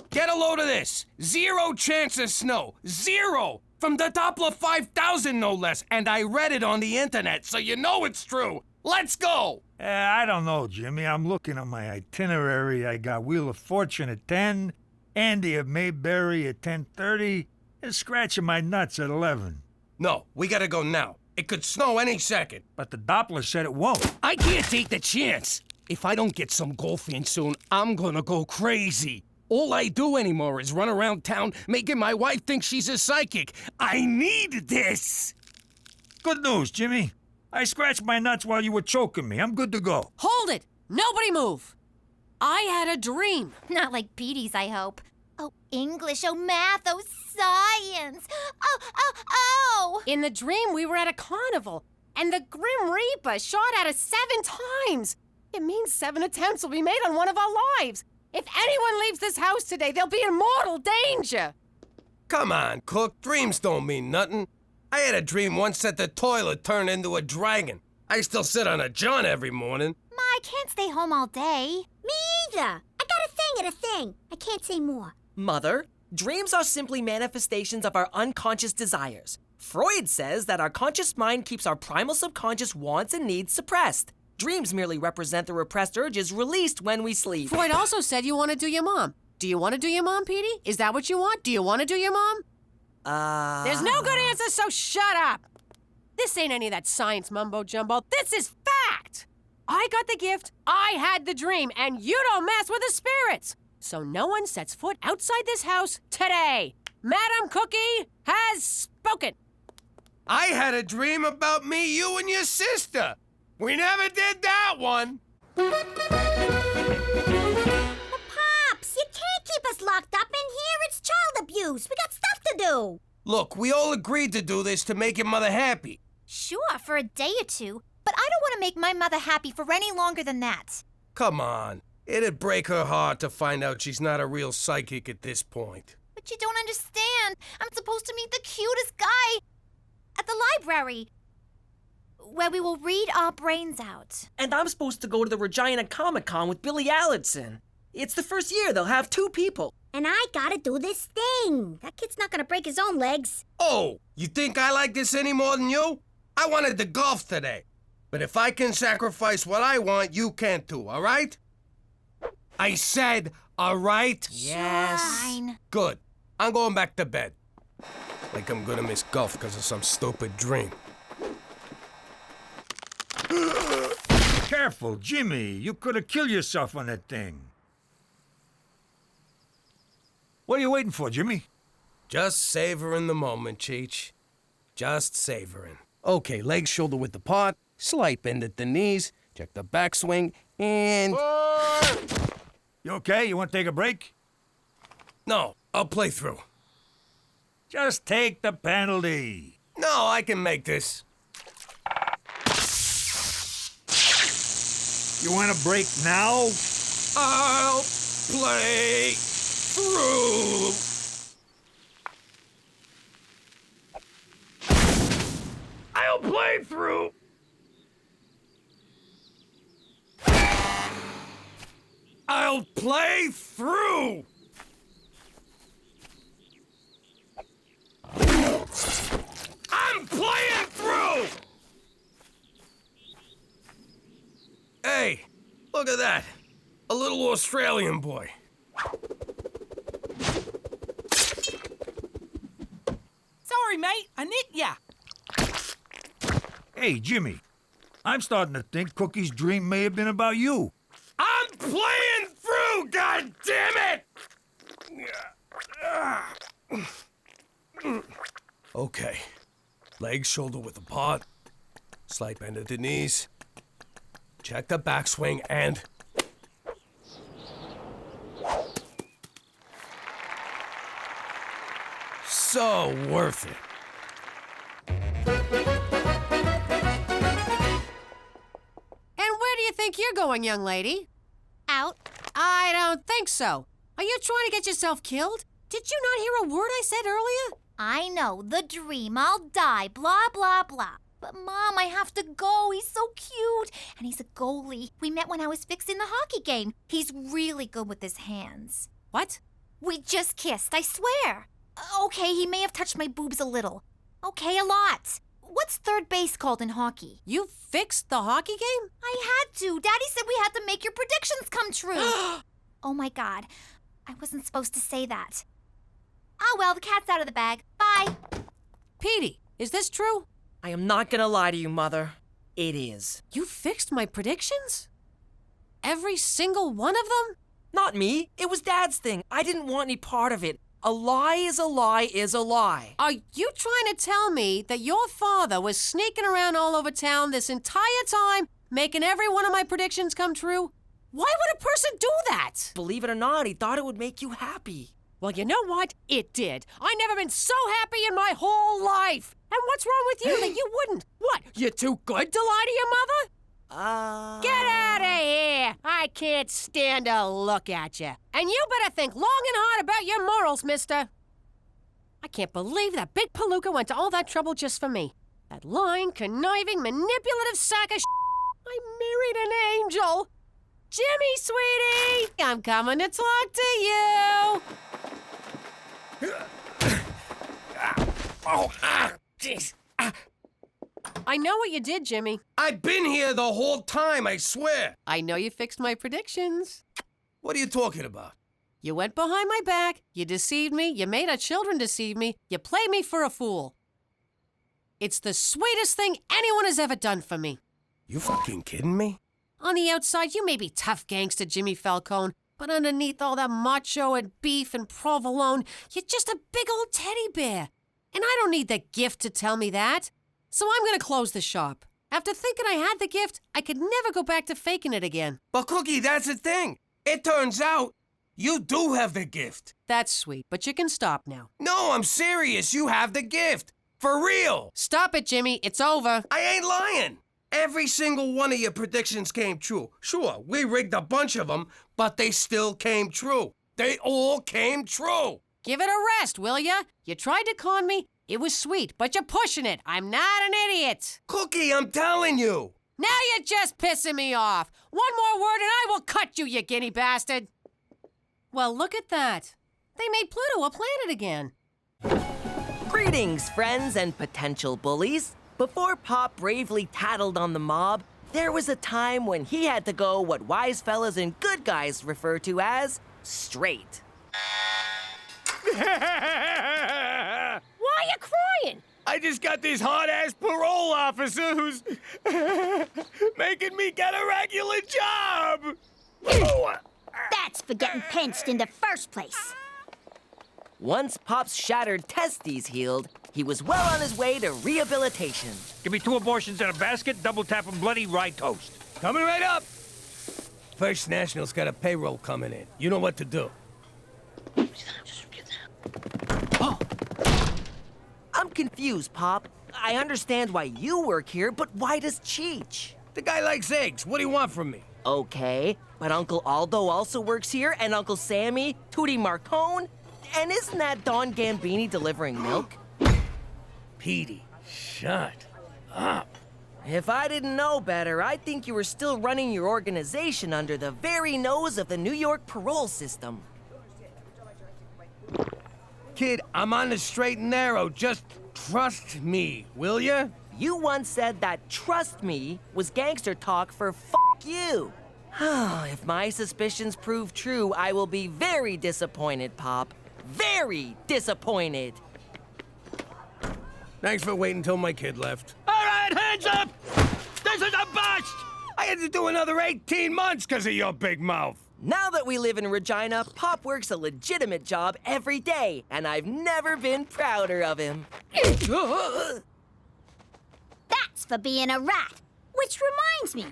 Speaker 1: Get a load of this. 0 chance of snow. 0! From the Doppler 5000, no less. And I read it on the internet, so you know it's true. Let's go!
Speaker 4: I don't know, Jimmy. I'm looking at my itinerary. I got Wheel of Fortune at 10, Andy of Mayberry at 10:30, and scratching my nuts at 11.
Speaker 1: No, we gotta go now. It could snow any second.
Speaker 4: But the Doppler said it won't.
Speaker 1: I can't take the chance. If I don't get some golfing soon, I'm gonna go crazy. All I do anymore is run around town making my wife think she's a psychic. I need this!
Speaker 4: Good news, Jimmy. I scratched my nuts while you were choking me. I'm good to go.
Speaker 12: Hold it! Nobody move! I had a dream.
Speaker 15: Not like Petey's, I hope. Oh, English, oh, math, oh, science. Oh!
Speaker 12: In the dream, we were at a carnival, and the Grim Reaper shot at us 7 times. It means 7 attempts will be made on one of our lives. If anyone leaves this house today, they'll be in mortal danger.
Speaker 1: Come on, Cook. Dreams don't mean nothing. I had a dream once that the toilet turned into a dragon. I still sit on a john every morning.
Speaker 15: Ma, I can't stay home all day.
Speaker 10: Me either. I got a thing and a thing. I can't say more.
Speaker 13: Mother, dreams are simply manifestations of our unconscious desires. Freud says that our conscious mind keeps our primal subconscious wants and needs suppressed. Dreams merely represent the repressed urges released when we sleep.
Speaker 12: Freud also said you want to do your mom. Do you want to do your mom, Petey? Is that what you want? Do you want to do your mom? There's no good answer, so shut up! This ain't any of that science mumbo-jumbo. This is fact! I got the gift, I had the dream, and you don't mess with the spirits! So no one sets foot outside this house today. Madam Cookie has spoken.
Speaker 1: I had a dream about me, you, and your sister. We never did that one.
Speaker 10: But Pops, you can't keep us locked up in here. It's child abuse. We got stuff to do.
Speaker 1: Look, we all agreed to do this to make your mother happy.
Speaker 15: Sure, for a day or two, but I don't want to make my mother happy for any longer than that.
Speaker 1: Come on. It'd break her heart to find out she's not a real psychic at this point.
Speaker 15: But you don't understand. I'm supposed to meet the cutest guy at the library, where we will read our brains out.
Speaker 13: And I'm supposed to go to the Regina Comic-Con with Billy Allison. It's the first year they'll have 2 people.
Speaker 10: And I gotta do this thing. That kid's not gonna break his own legs.
Speaker 1: Oh, you think I like this any more than you? I wanted to golf today. But if I can sacrifice what I want, you can't too, all right? I said, all right?
Speaker 13: Yes.
Speaker 15: Fine.
Speaker 1: Good. I'm going back to bed. Like I'm gonna miss golf because of some stupid dream.
Speaker 4: Careful, Jimmy. You could have killed yourself on that thing. What are you waiting for, Jimmy?
Speaker 1: Just savoring the moment, Cheech. Just savoring. Okay, legs shoulder width apart, slight bend at the knees, check the backswing, and...
Speaker 4: You okay? You want to take a break?
Speaker 1: No, I'll play through.
Speaker 4: Just take the penalty.
Speaker 1: No, I can make this.
Speaker 4: You want to break now?
Speaker 1: I'll play through. I'll play through. I'll play through. I'm playing through. Hey, Look at that. A little Australian boy.
Speaker 2: Sorry, mate. I nicked ya.
Speaker 4: Hey, Jimmy. I'm starting to think Cookie's dream may have been about you.
Speaker 1: I'm playing through, God damn it! Okay. Legs shoulder width apart. Slight bend at the knees. Check the backswing and... So worth it.
Speaker 12: And where do you think you're going, young lady?
Speaker 15: Out.
Speaker 12: I don't think so. Are you trying to get yourself killed? Did you not hear a word I said earlier?
Speaker 15: I know, the dream, I'll die, blah, blah, blah. But Mom, I have to go. He's so cute. And he's a goalie. We met when I was fixing the hockey game. He's really good with his hands.
Speaker 12: What?
Speaker 15: We just kissed, I swear. Okay, he may have touched my boobs a little. Okay, a lot. What's third base called in hockey?
Speaker 12: You fixed the hockey game?
Speaker 15: I had to. Daddy said we had to make your predictions come true. Oh my God. I wasn't supposed to say that. Oh well, the cat's out of the bag. Bye.
Speaker 12: Petey, is this true?
Speaker 13: I am not gonna lie to you, Mother. It is.
Speaker 12: You fixed my predictions? Every single one of them?
Speaker 13: Not me. It was Dad's thing. I didn't want any part of it. A lie is a lie is a lie.
Speaker 12: Are you trying to tell me that your father was sneaking around all over town this entire time, making every one of my predictions come true? Why would a person do that?
Speaker 13: Believe it or not, he thought it would make you happy.
Speaker 12: Well, you know what? It did. I never been so happy in my whole life. And what's wrong with you that you wouldn't? What, you're too good to lie to your mother? Get out of here! I can't stand to look at you. And you better think long and hard about your morals, mister. I can't believe that big palooka went to all that trouble just for me. That lying, conniving, manipulative sack of I married an angel. Jimmy, sweetie! I'm coming to talk to you.
Speaker 1: Jeez.
Speaker 12: I know what you did, Jimmy.
Speaker 1: I've been here the whole time, I swear.
Speaker 12: I know you fixed my predictions.
Speaker 1: What are you talking about?
Speaker 12: You went behind my back, you deceived me, you made our children deceive me, you played me for a fool. It's the sweetest thing anyone has ever done for me.
Speaker 1: You fucking kidding me?
Speaker 12: On the outside, you may be tough gangster Jimmy Falcone, but underneath all that macho and beef and provolone, you're just a big old teddy bear. And I don't need the gift to tell me that. So I'm gonna close the shop. After thinking I had the gift, I could never go back to faking it again.
Speaker 1: But Cookie, that's the thing. It turns out you do have the gift.
Speaker 12: That's sweet, but you can stop now.
Speaker 1: No, I'm serious. You have the gift. For real.
Speaker 12: Stop it, Jimmy. It's over.
Speaker 1: I ain't lying. Every single one of your predictions came true. Sure, we rigged a bunch of them, but they still came true. They all came true.
Speaker 12: Give it a rest, will ya? You tried to con me. It was sweet, but you're pushing it. I'm not an idiot.
Speaker 1: Cookie, I'm telling you.
Speaker 12: Now you're just pissing me off. One more word and I will cut you, you guinea bastard. Well, look at that. They made Pluto a planet again.
Speaker 13: Greetings, friends and potential bullies. Before Pop bravely tattled on the mob, there was a time when he had to go what wise fellas and good guys refer to as straight.
Speaker 12: Why are you crying?
Speaker 1: I just got this hard-ass parole officer who's making me get a regular job.
Speaker 10: That's for getting pinched in the first place.
Speaker 13: Once Pop's shattered testes healed, he was well on his way to rehabilitation.
Speaker 4: Give me 2 abortions in a basket, double tap and bloody rye toast.
Speaker 1: Coming right up. First National's got a payroll coming in. You know what to do.
Speaker 13: Oh. I'm confused, Pop. I understand why you work here, but why does Cheech?
Speaker 1: The guy likes eggs. What do you want from me?
Speaker 13: Okay, but Uncle Aldo also works here, and Uncle Sammy, Tootie Marcone, and isn't that Don Gambini delivering milk?
Speaker 1: Petey, shut up.
Speaker 13: If I didn't know better, I'd think you were still running your organization under the very nose of the New York parole system.
Speaker 1: Kid, I'm on the straight and narrow. Just trust me, will ya?
Speaker 13: You once said that trust me was gangster talk for f*** you. If my suspicions prove true, I will be very disappointed, Pop. Very disappointed.
Speaker 1: Thanks for waiting until my kid left.
Speaker 4: All right, hands up! This is a bust!
Speaker 1: I had to do another 18 months because of your big mouth.
Speaker 13: Now that we live in Regina, Pop works a legitimate job every day, and I've never been prouder of him.
Speaker 10: That's for being a rat. Which reminds me,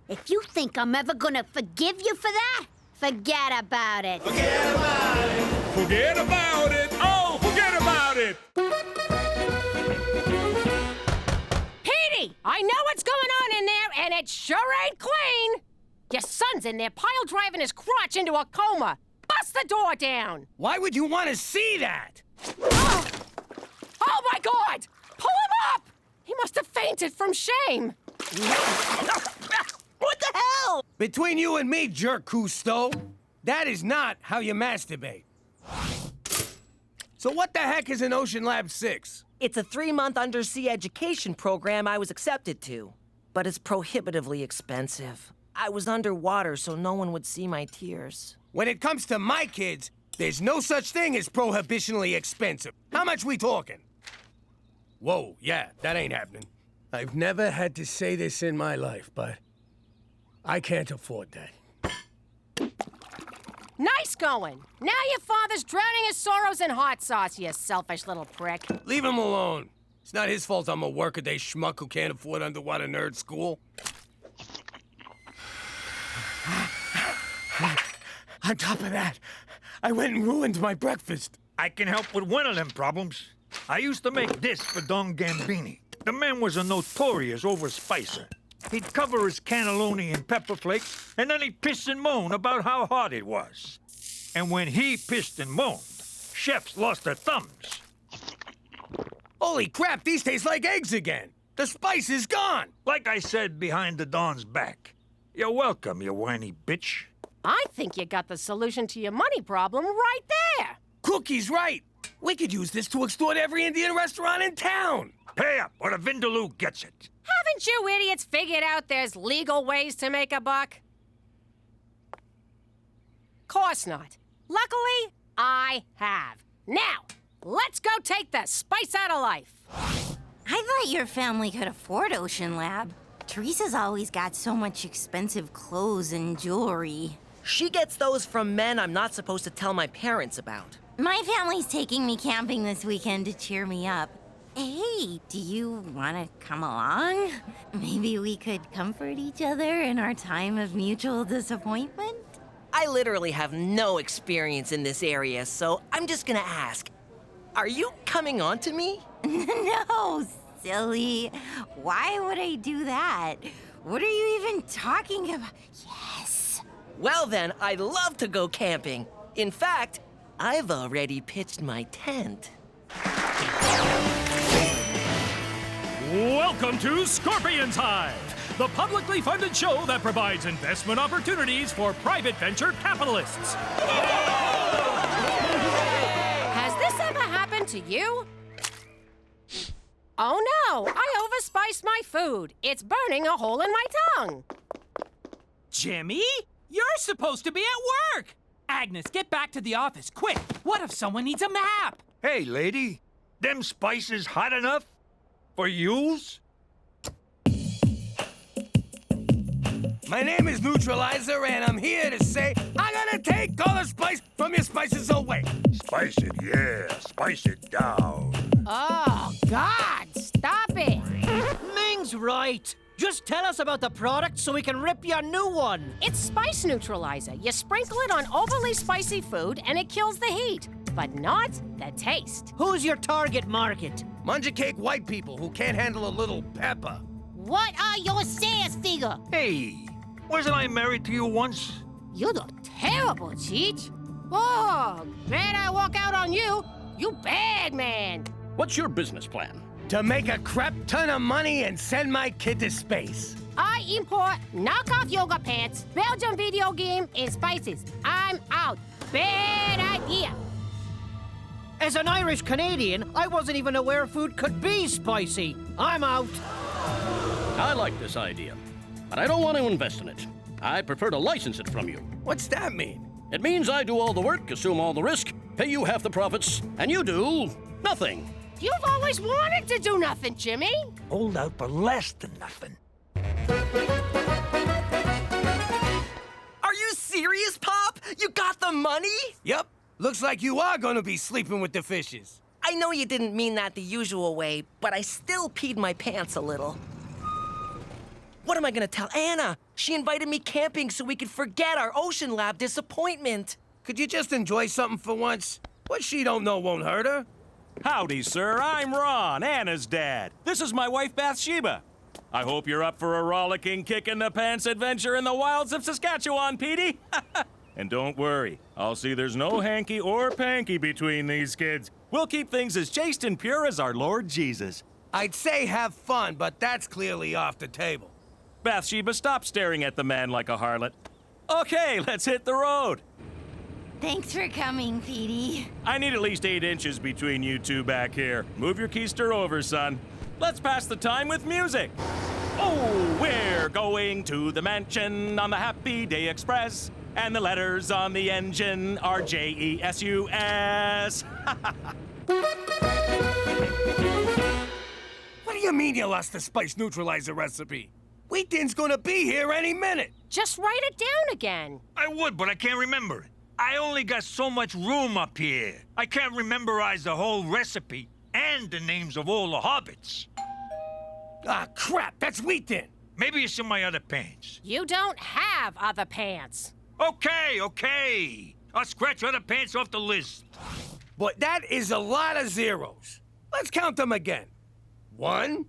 Speaker 10: if you think I'm ever gonna forgive you for that, forget about it.
Speaker 5: Forget about it. Forget about it. Oh, forget about it.
Speaker 12: Petey, I know what's going on in there, and it sure ain't clean. Your son's in there pile-driving his crotch into a coma. Bust the door down.
Speaker 1: Why would you want to see that?
Speaker 12: Oh my God! Pull him up! He must have fainted from shame.
Speaker 13: What the hell?
Speaker 1: Between you and me, jerk Cousteau, that is not how you masturbate. So what the heck is an Ocean Lab 6?
Speaker 13: It's a 3-month undersea education program I was accepted to. But it's prohibitively expensive. I was underwater so no one would see my tears.
Speaker 1: When it comes to my kids, there's no such thing as prohibitionally expensive. How much we talking? Whoa, yeah, that ain't happening. I've never had to say this in my life, but I can't afford that.
Speaker 12: Nice going. Now your father's drowning his sorrows in hot sauce, you selfish little prick.
Speaker 1: Leave him alone. It's not his fault I'm a workaday schmuck who can't afford underwater nerd school. On top of that, I went and ruined my breakfast.
Speaker 4: I can help with one of them problems. I used to make this for Don Gambini. The man was a notorious overspicer. He'd cover his cannelloni in pepper flakes, and then he'd piss and moan about how hot it was. And when he pissed and moaned, chefs lost their thumbs.
Speaker 1: Holy crap, these taste like eggs again. The spice is gone.
Speaker 4: Like I said behind the Don's back. You're welcome, you whiny bitch.
Speaker 12: I think you got the solution to your money problem right there.
Speaker 1: Cookie's right. We could use this to extort every Indian restaurant in town.
Speaker 4: Pay up, or the Vindaloo gets it.
Speaker 12: Haven't you idiots figured out there's legal ways to make a buck? Course not. Luckily, I have. Now, let's go take the spice out of life.
Speaker 15: I thought your family could afford Ocean Lab. Theresa's always got so much expensive clothes and jewelry.
Speaker 13: She gets those from men I'm not supposed to tell my parents about.
Speaker 15: My family's taking me camping this weekend to cheer me up. Hey, do you want to come along? Maybe we could comfort each other in our time of mutual disappointment?
Speaker 13: I literally have no experience in this area, so I'm just gonna ask. Are you coming on to me?
Speaker 15: No, silly. Why would I do that? What are you even talking about? Yes.
Speaker 13: Well then, I'd love to go camping. In fact, I've already pitched my tent.
Speaker 5: Welcome to Scorpion's Hive, the publicly funded show that provides investment opportunities for private venture capitalists.
Speaker 12: Has this ever happened to you? Oh no, I overspiced my food. It's burning a hole in my tongue.
Speaker 2: Jimmy, you're supposed to be at work. Agnes, get back to the office, quick. What if someone needs a map?
Speaker 4: Hey, lady, them spices hot enough for yous?
Speaker 1: My name is Neutralizer, and I'm here to say I'm gonna take all the spice from your spices away.
Speaker 4: Spice it, yeah. Spice it down.
Speaker 12: Oh, God, stop it.
Speaker 19: Ming's right. Just tell us about the product so we can rip you a new one.
Speaker 12: It's spice neutralizer. You sprinkle it on overly spicy food and it kills the heat, but not the taste.
Speaker 19: Who's your target market?
Speaker 1: Munja cake white people who can't handle a little pepper.
Speaker 15: What are your sales figure?
Speaker 4: Hey, wasn't I married to you once?
Speaker 12: You look terrible, Cheech. Oh, glad I walk out on you. You bad man.
Speaker 3: What's your business plan?
Speaker 1: To make a crap ton of money and send my kid to space.
Speaker 12: I import knockoff yoga pants, Belgian video game, and spices. I'm out. Bad idea.
Speaker 19: As an Irish Canadian, I wasn't even aware food could be spicy. I'm out.
Speaker 3: I like this idea, but I don't want to invest in it.
Speaker 20: I prefer to license it from you.
Speaker 1: What's that mean?
Speaker 20: It means I do all the work, assume all the risk, pay you half the profits, and you do nothing.
Speaker 12: You've always wanted to do nothing, Jimmy.
Speaker 4: Hold out for less than nothing.
Speaker 13: Are you serious, Pop? You got the money?
Speaker 1: Yep. Looks like you are gonna be sleeping with the fishes.
Speaker 13: I know you didn't mean that the usual way, but I still peed my pants a little. What am I gonna tell Anna? She invited me camping so we could forget our Ocean Lab disappointment.
Speaker 1: Could you just enjoy something for once? What she don't know won't hurt her.
Speaker 8: Howdy, sir. I'm Ron, Anna's dad. This is my wife, Bathsheba. I hope you're up for a rollicking, kick-in-the-pants adventure in the wilds of Saskatchewan, Petey. And don't worry, I'll see there's no hanky or panky between these kids. We'll keep things as chaste and pure as our Lord Jesus.
Speaker 1: I'd say have fun, but that's clearly off the table.
Speaker 8: Bathsheba, stop staring at the man like a harlot. Okay, let's hit the road.
Speaker 15: Thanks for coming, Petey.
Speaker 8: I need at least 8 inches between you two back here. Move your keister over, son. Let's pass the time with music. Oh, we're going to the mansion on the Happy Day Express. And the letters on the engine are J-E-S-U-S.
Speaker 1: What do you mean you lost the spice neutralizer recipe? Wheatin's gonna be here any minute.
Speaker 12: Just write it down again.
Speaker 4: I would, but I can't remember it. I only got so much room up here. I can't memorize the whole recipe and the names of all the hobbits.
Speaker 1: Ah, crap, that's Wheatin.
Speaker 4: Maybe it's in my other pants.
Speaker 12: You don't have other pants.
Speaker 4: Okay. I'll scratch other pants off the list.
Speaker 1: But that is a lot of zeros. Let's count them again. 1,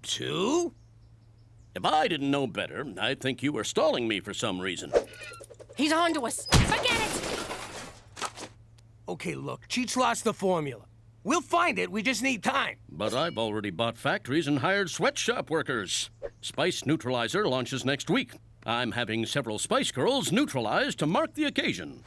Speaker 1: 2.
Speaker 20: If I didn't know better, I'd think you were stalling me for some reason.
Speaker 12: He's on to us. Forget it!
Speaker 1: Okay, look, Cheech lost the formula. We'll find it, we just need time.
Speaker 20: But I've already bought factories and hired sweatshop workers. Spice Neutralizer launches next week. I'm having several Spice Girls neutralized to mark the occasion.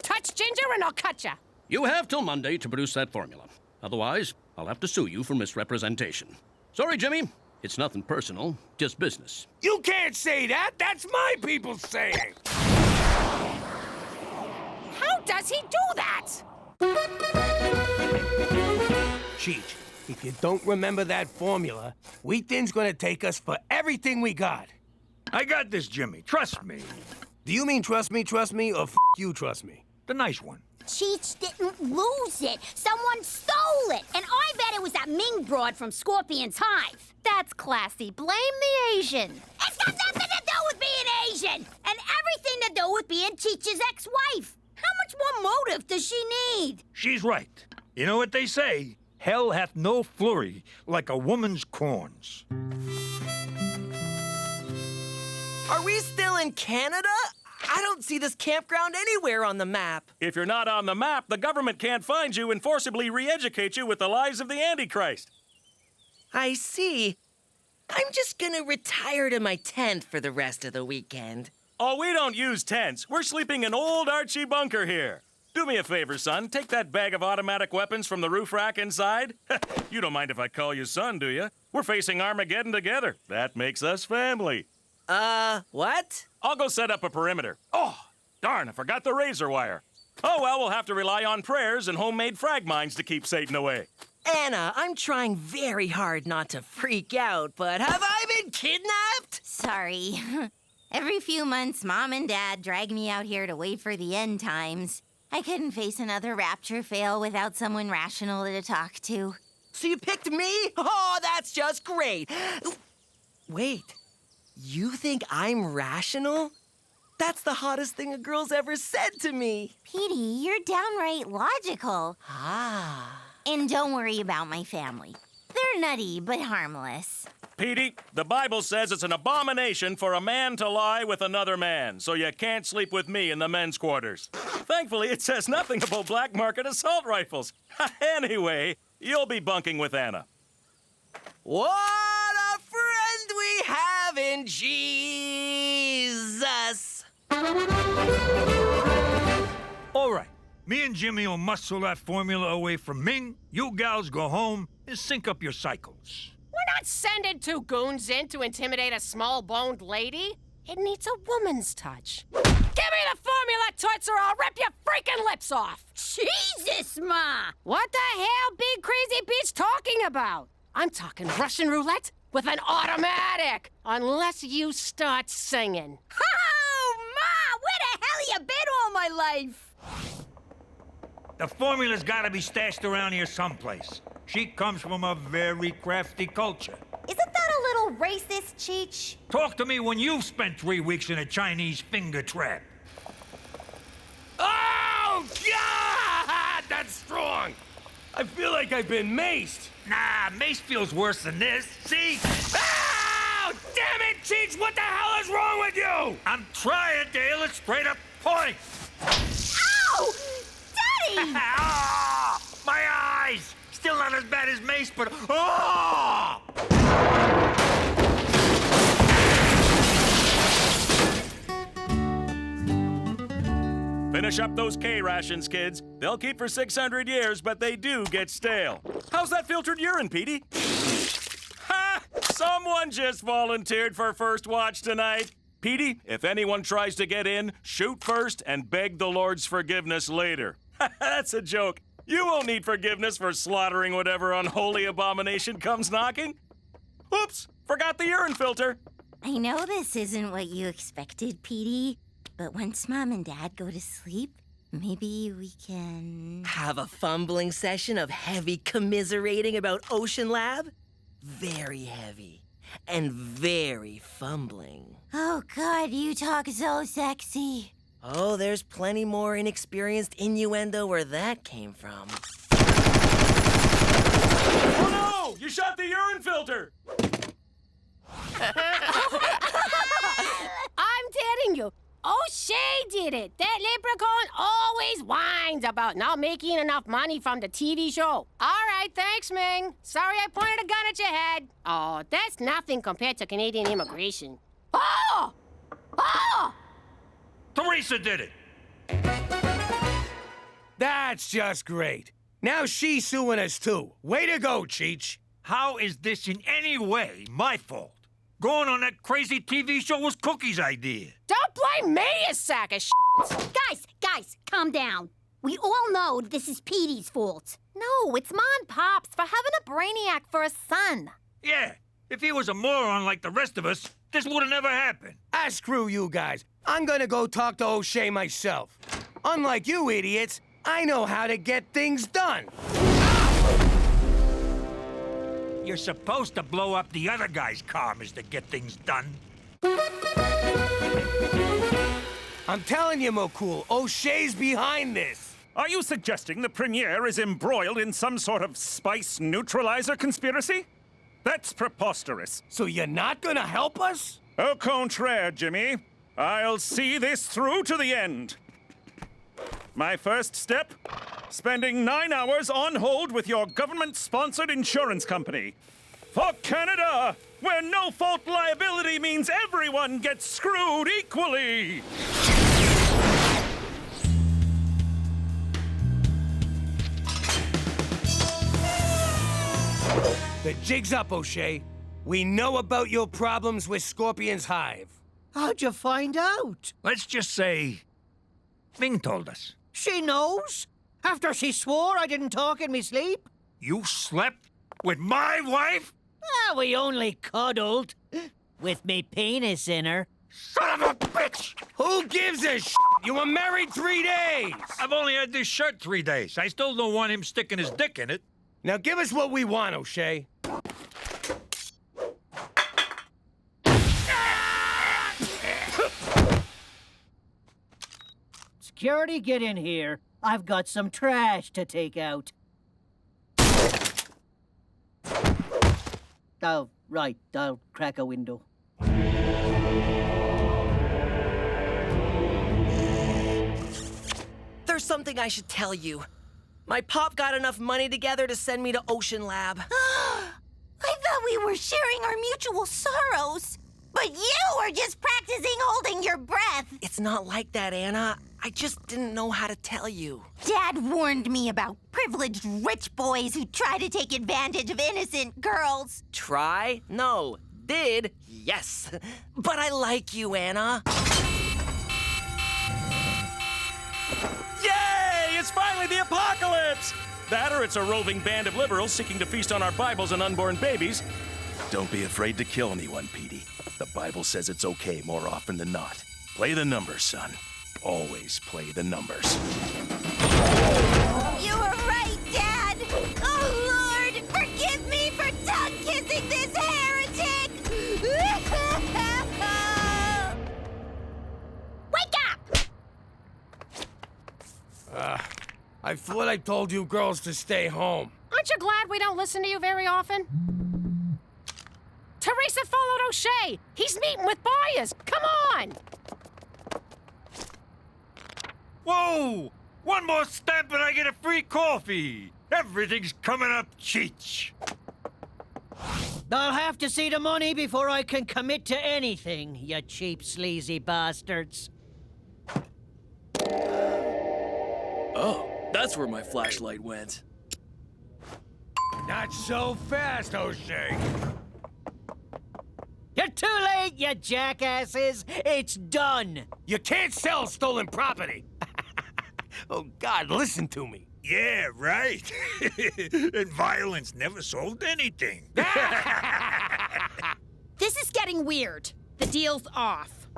Speaker 12: Touch Ginger and I'll cut ya.
Speaker 20: You have till Monday to produce that formula. Otherwise, I'll have to sue you for misrepresentation. Sorry, Jimmy. It's nothing personal, just business.
Speaker 1: You can't say that! That's my people saying!
Speaker 12: How does he do that?
Speaker 1: Cheech, if you don't remember that formula, Wheatin's gonna take us for everything we got.
Speaker 4: I got this, Jimmy. Trust me.
Speaker 1: Do you mean trust me, or you trust me?
Speaker 4: The nice one.
Speaker 10: Cheech didn't lose it. Someone stole it. And I bet it was that Ming broad from Scorpion's Hive.
Speaker 15: That's classy. Blame the Asian.
Speaker 10: It's got nothing to do with being Asian. And everything to do with being Cheech's ex-wife. How much more motive does she need?
Speaker 4: She's right. You know what they say? Hell hath no flurry like a woman's corns.
Speaker 13: Are we still in Canada? I don't see this campground anywhere on the map.
Speaker 8: If you're not on the map, the government can't find you and forcibly re-educate you with the lies of the Antichrist.
Speaker 13: I see. I'm just gonna retire to my tent for the rest of the weekend.
Speaker 8: Oh, we don't use tents. We're sleeping in old Archie bunker here. Do me a favor, son. Take that bag of automatic weapons from the roof rack inside. You don't mind if I call you son, do you? We're facing Armageddon together. That makes us family.
Speaker 13: What?
Speaker 8: I'll go set up a perimeter. Oh, darn, I forgot the razor wire. Oh, well, we'll have to rely on prayers and homemade frag mines to keep Satan away.
Speaker 13: Anna, I'm trying very hard not to freak out, but have I been kidnapped?
Speaker 15: Sorry. Every few months, Mom and Dad drag me out here to wait for the end times. I couldn't face another rapture fail without someone rational to talk to.
Speaker 13: So you picked me? Oh, that's just great. Wait. You think I'm rational? That's the hottest thing a girl's ever said to me.
Speaker 15: Petey, you're downright logical.
Speaker 13: Ah.
Speaker 15: And don't worry about my family. They're nutty, but harmless.
Speaker 8: Petey, the Bible says it's an abomination for a man to lie with another man, so you can't sleep with me in the men's quarters. Thankfully, it says nothing about black market assault rifles. Anyway, you'll be bunking with Anna.
Speaker 13: What a friend we have in Jesus!
Speaker 4: All right. Me and Jimmy will muscle that formula away from Ming. You gals go home and sync up your cycles.
Speaker 12: Why We're not sending 2 goons in to intimidate a small-boned lady. It needs a woman's touch. Give me the formula, Toots, or I'll rip your freaking lips off!
Speaker 10: Jesus, Ma!
Speaker 12: What the hell big crazy bitch talking about? I'm talking Russian roulette with an automatic, unless you start singing.
Speaker 10: Oh, Ma! Where the hell you been all my life?
Speaker 4: The formula's gotta be stashed around here someplace. She comes from a very crafty culture.
Speaker 15: Isn't that a little racist, Cheech?
Speaker 4: Talk to me when you've spent 3 weeks in a Chinese finger trap.
Speaker 1: Oh, God! That's strong! I feel like I've been maced.
Speaker 4: Nah, mace feels worse than this. See?
Speaker 1: Oh, damn it, Cheech! What the hell is wrong with you?
Speaker 4: I'm trying to illustrate a point.
Speaker 10: Ow! Daddy!
Speaker 4: Ah, my eyes! Still not as bad as mace, but oh!
Speaker 8: Finish up those K-rations, kids. They'll keep for 600 years, but they do get stale. How's that filtered urine, Petey? Ha! Someone just volunteered for first watch tonight. Petey, if anyone tries to get in, shoot first and beg the Lord's forgiveness later. That's a joke. You won't need forgiveness for slaughtering whatever unholy abomination comes knocking. Oops, forgot the urine filter.
Speaker 15: I know this isn't what you expected, Petey, but once Mom and Dad go to sleep, maybe we can...
Speaker 13: Have a fumbling session of heavy commiserating about Ocean Lab? Very heavy. And very fumbling.
Speaker 15: Oh, God, you talk so sexy.
Speaker 13: Oh, there's plenty more inexperienced innuendo where that came from.
Speaker 8: Oh no! You shot the urine filter!
Speaker 12: I'm telling you, O'Shea did it. That leprechaun always whines about not making enough money from the TV show. All right, thanks, Ming. Sorry I pointed a gun at your head. Oh, that's nothing compared to Canadian immigration. Oh! Oh!
Speaker 4: Theresa did it!
Speaker 1: That's just great. Now she's suing us too. Way to go, Cheech.
Speaker 4: How is this in any way my fault? Going on that crazy TV show was Cookie's idea.
Speaker 12: Don't blame me, you sack of shit.
Speaker 10: Guys, calm down. We all know this is Petey's fault.
Speaker 15: No, it's Ma and Pops for having a brainiac for a son.
Speaker 4: Yeah, if he was a moron like the rest of us, this would have never happened.
Speaker 1: Ah, screw you guys. I'm gonna go talk to O'Shea myself. Unlike you idiots, I know how to get things done.
Speaker 4: You're supposed to blow up the other guy's karmas to get things done.
Speaker 1: I'm telling you, McCool, O'Shea's behind this.
Speaker 8: Are you suggesting the Premier is embroiled in some sort of spice neutralizer conspiracy? That's preposterous.
Speaker 1: So you're not gonna help us?
Speaker 8: Au contraire, Jimmy. I'll see this through to the end. My first step? Spending 9 hours on hold with your government-sponsored insurance company. For Canada, where no-fault liability means everyone gets screwed equally!
Speaker 1: The jig's up, O'Shea. We know about your problems with Scorpion's Hive.
Speaker 19: How'd you find out?
Speaker 4: Let's just say, Ming told us.
Speaker 19: She knows? After she swore I didn't talk in me sleep?
Speaker 4: You slept with my wife?
Speaker 19: Ah, we only cuddled. With me penis in her.
Speaker 4: Son of a bitch!
Speaker 1: Who gives a shit? You were married 3 days!
Speaker 4: I've only had this shirt 3 days. I still don't want him sticking his dick in it.
Speaker 1: Now give us what we want, O'Shea.
Speaker 19: Security, get in here. I've got some trash to take out. Oh, right. I'll crack a window.
Speaker 13: There's something I should tell you. My pop got enough money together to send me to Ocean Lab.
Speaker 15: I thought we were sharing our mutual sorrows. But you were just practicing holding your breath.
Speaker 13: It's not like that, Anna. I just didn't know how to tell you.
Speaker 15: Dad warned me about privileged rich boys who try to take advantage of innocent girls.
Speaker 13: Try? No. Did? Yes. But I like you, Anna.
Speaker 8: Yay! It's finally the apocalypse! That or it's a roving band of liberals seeking to feast on our Bibles and unborn babies.
Speaker 21: Don't be afraid to kill anyone, Petey. The Bible says it's okay more often than not. Play the numbers, son. Always play the numbers.
Speaker 15: You were right, Dad! Oh, Lord! Forgive me for tongue-kissing this heretic!
Speaker 10: Wake up!
Speaker 1: I thought I told you girls to stay home.
Speaker 12: Aren't you glad we don't listen to you very often? Theresa followed O'Shea. He's meeting with buyers. Come on!
Speaker 4: Whoa! One more stamp and I get a free coffee. Everything's coming up Cheech.
Speaker 19: I'll have to see the money before I can commit to anything, you cheap, sleazy bastards.
Speaker 16: Oh, that's where my flashlight went.
Speaker 1: Not so fast, O'Shea.
Speaker 19: You're too late, you jackasses. It's done.
Speaker 1: You can't sell stolen property. Oh, God, listen to me.
Speaker 4: Yeah, right. And violence never solved anything.
Speaker 7: This is getting weird. The deal's off.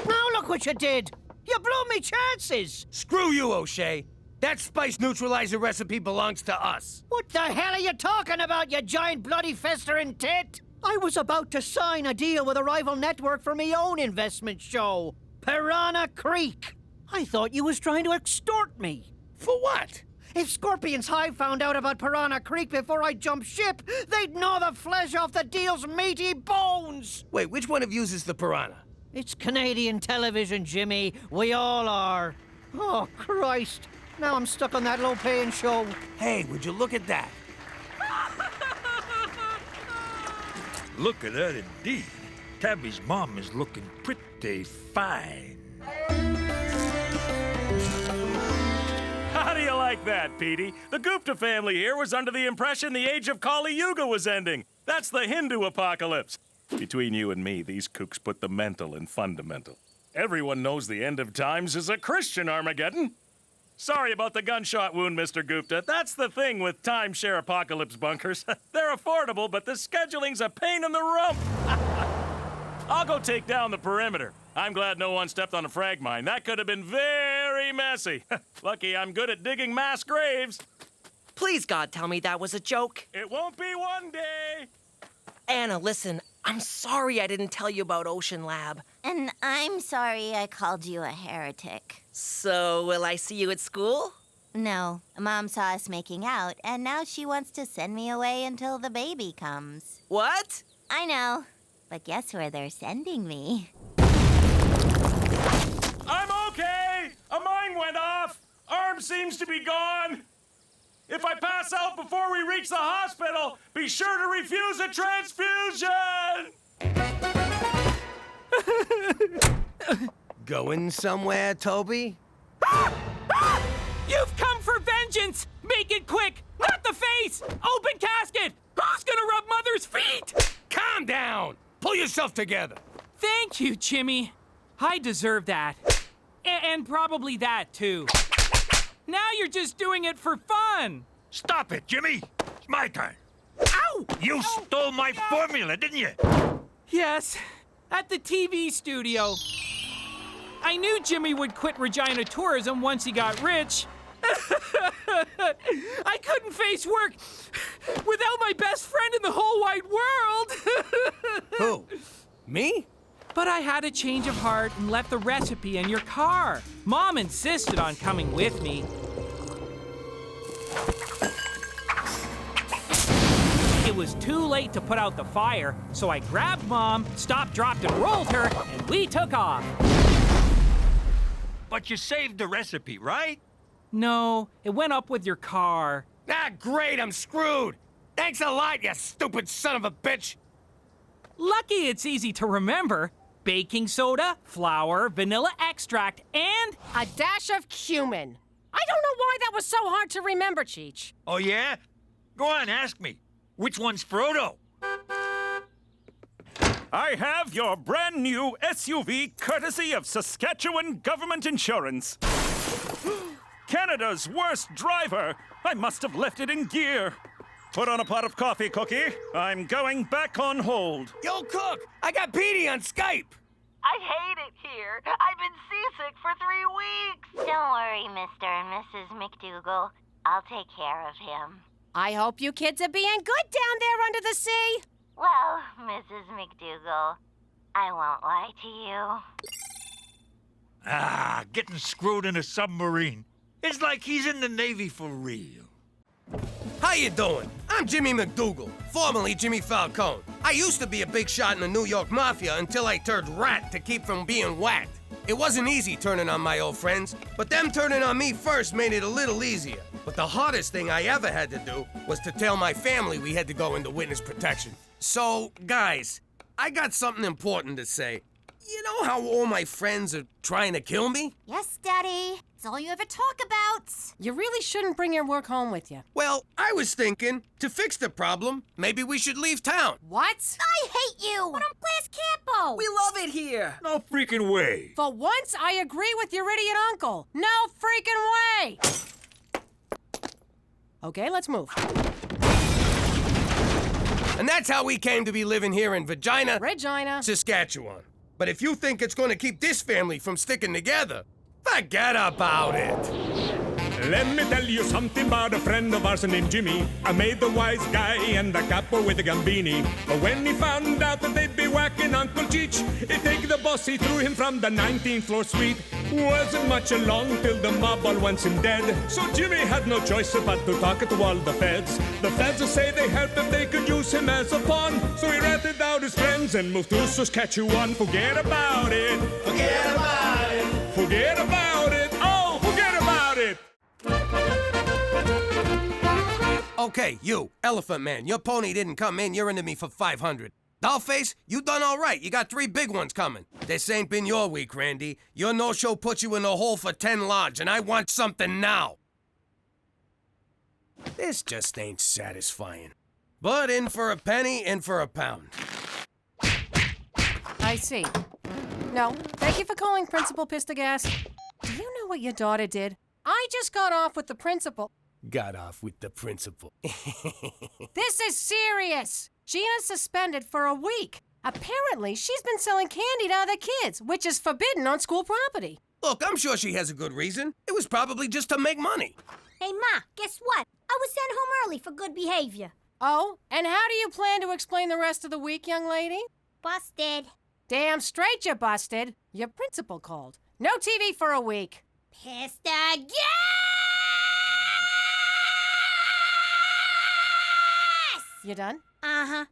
Speaker 19: Now look what you did. You blew me chances.
Speaker 1: Screw you, O'Shea. That spice neutralizer recipe belongs to us.
Speaker 19: What the hell are you talking about, you giant bloody festering tit? I was about to sign a deal with a rival network for me own investment show, Piranha Creek. I thought you was trying to extort me.
Speaker 1: For what?
Speaker 19: If Scorpion's Hive found out about Piranha Creek before I jumped ship, they'd gnaw the flesh off the deal's meaty bones.
Speaker 1: Wait, which one of yous is the piranha?
Speaker 19: It's Canadian television, Jimmy. We all are. Oh, Christ. Now I'm stuck on that low-paying show.
Speaker 1: Hey, would you look at that?
Speaker 4: Look at that indeed. Tabby's mom is looking pretty fine.
Speaker 8: How do you like that, Petey? The Gupta family here was under the impression the age of Kali Yuga was ending. That's the Hindu apocalypse. Between you and me, these kooks put the mental in fundamental. Everyone knows the end of times is a Christian Armageddon. Sorry about the gunshot wound, Mr. Gupta. That's the thing with timeshare apocalypse bunkers. They're affordable, but the scheduling's a pain in the rump. I'll go take down the perimeter. I'm glad no one stepped on a frag mine. That could have been very messy. Lucky I'm good at digging mass graves.
Speaker 13: Please, God, tell me that was a joke.
Speaker 8: It won't be one day.
Speaker 13: Anna, listen, I'm sorry I didn't tell you about Ocean Lab.
Speaker 15: And I'm sorry I called you a heretic.
Speaker 13: So, will I see you at school?
Speaker 15: No. Mom saw us making out, and now she wants to send me away until the baby comes.
Speaker 13: What?
Speaker 15: I know. But guess where they're sending me?
Speaker 8: I'm okay! A mine went off! Arm seems to be gone! If I pass out before we reach the hospital, be sure to refuse a transfusion!
Speaker 1: Going somewhere, Toby?
Speaker 2: You've come for vengeance! Make it quick! Not the face! Open casket! Who's gonna rub Mother's feet?
Speaker 1: Calm down! Pull yourself together!
Speaker 2: Thank you, Jimmy. I deserve that. And probably that, too. Now you're just doing it for fun.
Speaker 4: Stop it, Jimmy. It's my turn.
Speaker 2: Ow!
Speaker 4: You stole my formula, didn't you?
Speaker 2: Yes, at the TV studio. I knew Jimmy would quit Regina tourism once he got rich. I couldn't face work without my best friend in the whole wide world.
Speaker 1: Who? Me?
Speaker 2: But I had a change of heart and left the recipe in your car. Mom insisted on coming with me. It was too late to put out the fire, so I grabbed Mom, stopped, dropped, and rolled her, and we took off.
Speaker 4: But you saved the recipe, right?
Speaker 2: No, it went up with your car.
Speaker 1: Ah, great, I'm screwed. Thanks a lot, you stupid son of a bitch.
Speaker 2: Lucky it's easy to remember. baking soda, flour, vanilla extract, and
Speaker 12: a dash of cumin. I don't know why that was so hard to remember, Cheech.
Speaker 4: Oh, yeah? Go on, ask me. Which one's Frodo?
Speaker 8: I have your brand new SUV courtesy of Saskatchewan Government Insurance. Canada's worst driver. I must have left it in gear. Put on a pot of coffee, Cookie. I'm going back on hold.
Speaker 1: Yo, Cook, I got Petey on Skype.
Speaker 11: I hate it here. I've been seasick for 3 weeks. Don't worry, Mr. and Mrs. McDougal. I'll take care of him.
Speaker 12: I hope you kids are being good down there under the sea.
Speaker 11: Well, Mrs. McDougal, I won't lie to you.
Speaker 4: Ah, getting screwed in a submarine. It's like he's in the Navy for real.
Speaker 1: How you doing? I'm Jimmy McDougal, formerly Jimmy Falcone. I used to be a big shot in the New York Mafia until I turned rat to keep from being whacked. It wasn't easy turning on my old friends, but them turning on me first made it a little easier. But the hardest thing I ever had to do was to tell my family we had to go into witness protection. So, guys, I got something important to say. You know how all my friends are trying to kill me?
Speaker 15: Yes, Daddy. It's all you ever talk about.
Speaker 12: You really shouldn't bring your work home with you.
Speaker 1: Well, I was thinking, to fix the problem, maybe we should leave town.
Speaker 12: What?
Speaker 15: I hate you! What on Glass Campo?
Speaker 13: We love it here.
Speaker 4: No freaking way.
Speaker 12: For once, I agree with your idiot uncle. No freaking way! Okay, let's move.
Speaker 1: And that's how we came to be living here in Regina,
Speaker 12: Saskatchewan.
Speaker 1: But if you think it's gonna keep this family from sticking together, forget about it.
Speaker 5: Let me tell you something about a friend of ours named Jimmy. I made the wise guy and the capo with the gambini. But when he found out that they'd be whacking Uncle Cheech, he'd take the boss, he threw him from the 19th floor suite. Wasn't much along till the mob all wants him dead. So Jimmy had no choice but to talk to all the feds. The feds will say they helped if they could use him as a pawn. So he ratted out his friends and moved to Saskatchewan. Forget about it. Forget about it. Forget about it. Oh, forget about it.
Speaker 1: Okay, you, Elephant Man, your pony didn't come in, you're into me for 500. Dollface, you done all right, you got 3 big ones coming. This ain't been your week, Randy. Your no-show put you in the hole for 10 large, and I want something now. This just ain't satisfying. But in for a penny, in for a pound.
Speaker 12: I see. No, thank you for calling Principal Pistagast. Do you know what your daughter did? I just got off with the principal.
Speaker 1: Got off with the principal.
Speaker 12: This is serious! Gina's suspended for a week. Apparently, she's been selling candy to other kids, which is forbidden on school property.
Speaker 1: Look, I'm sure she has a good reason. It was probably just to make money.
Speaker 10: Hey, Ma, guess what? I was sent home early for good behavior.
Speaker 12: Oh, and how do you plan to explain the rest of the week, young lady?
Speaker 10: Busted.
Speaker 12: Damn straight you busted. Your principal called. No TV for a week.
Speaker 10: Pissed again!
Speaker 12: You done?
Speaker 10: Uh-huh.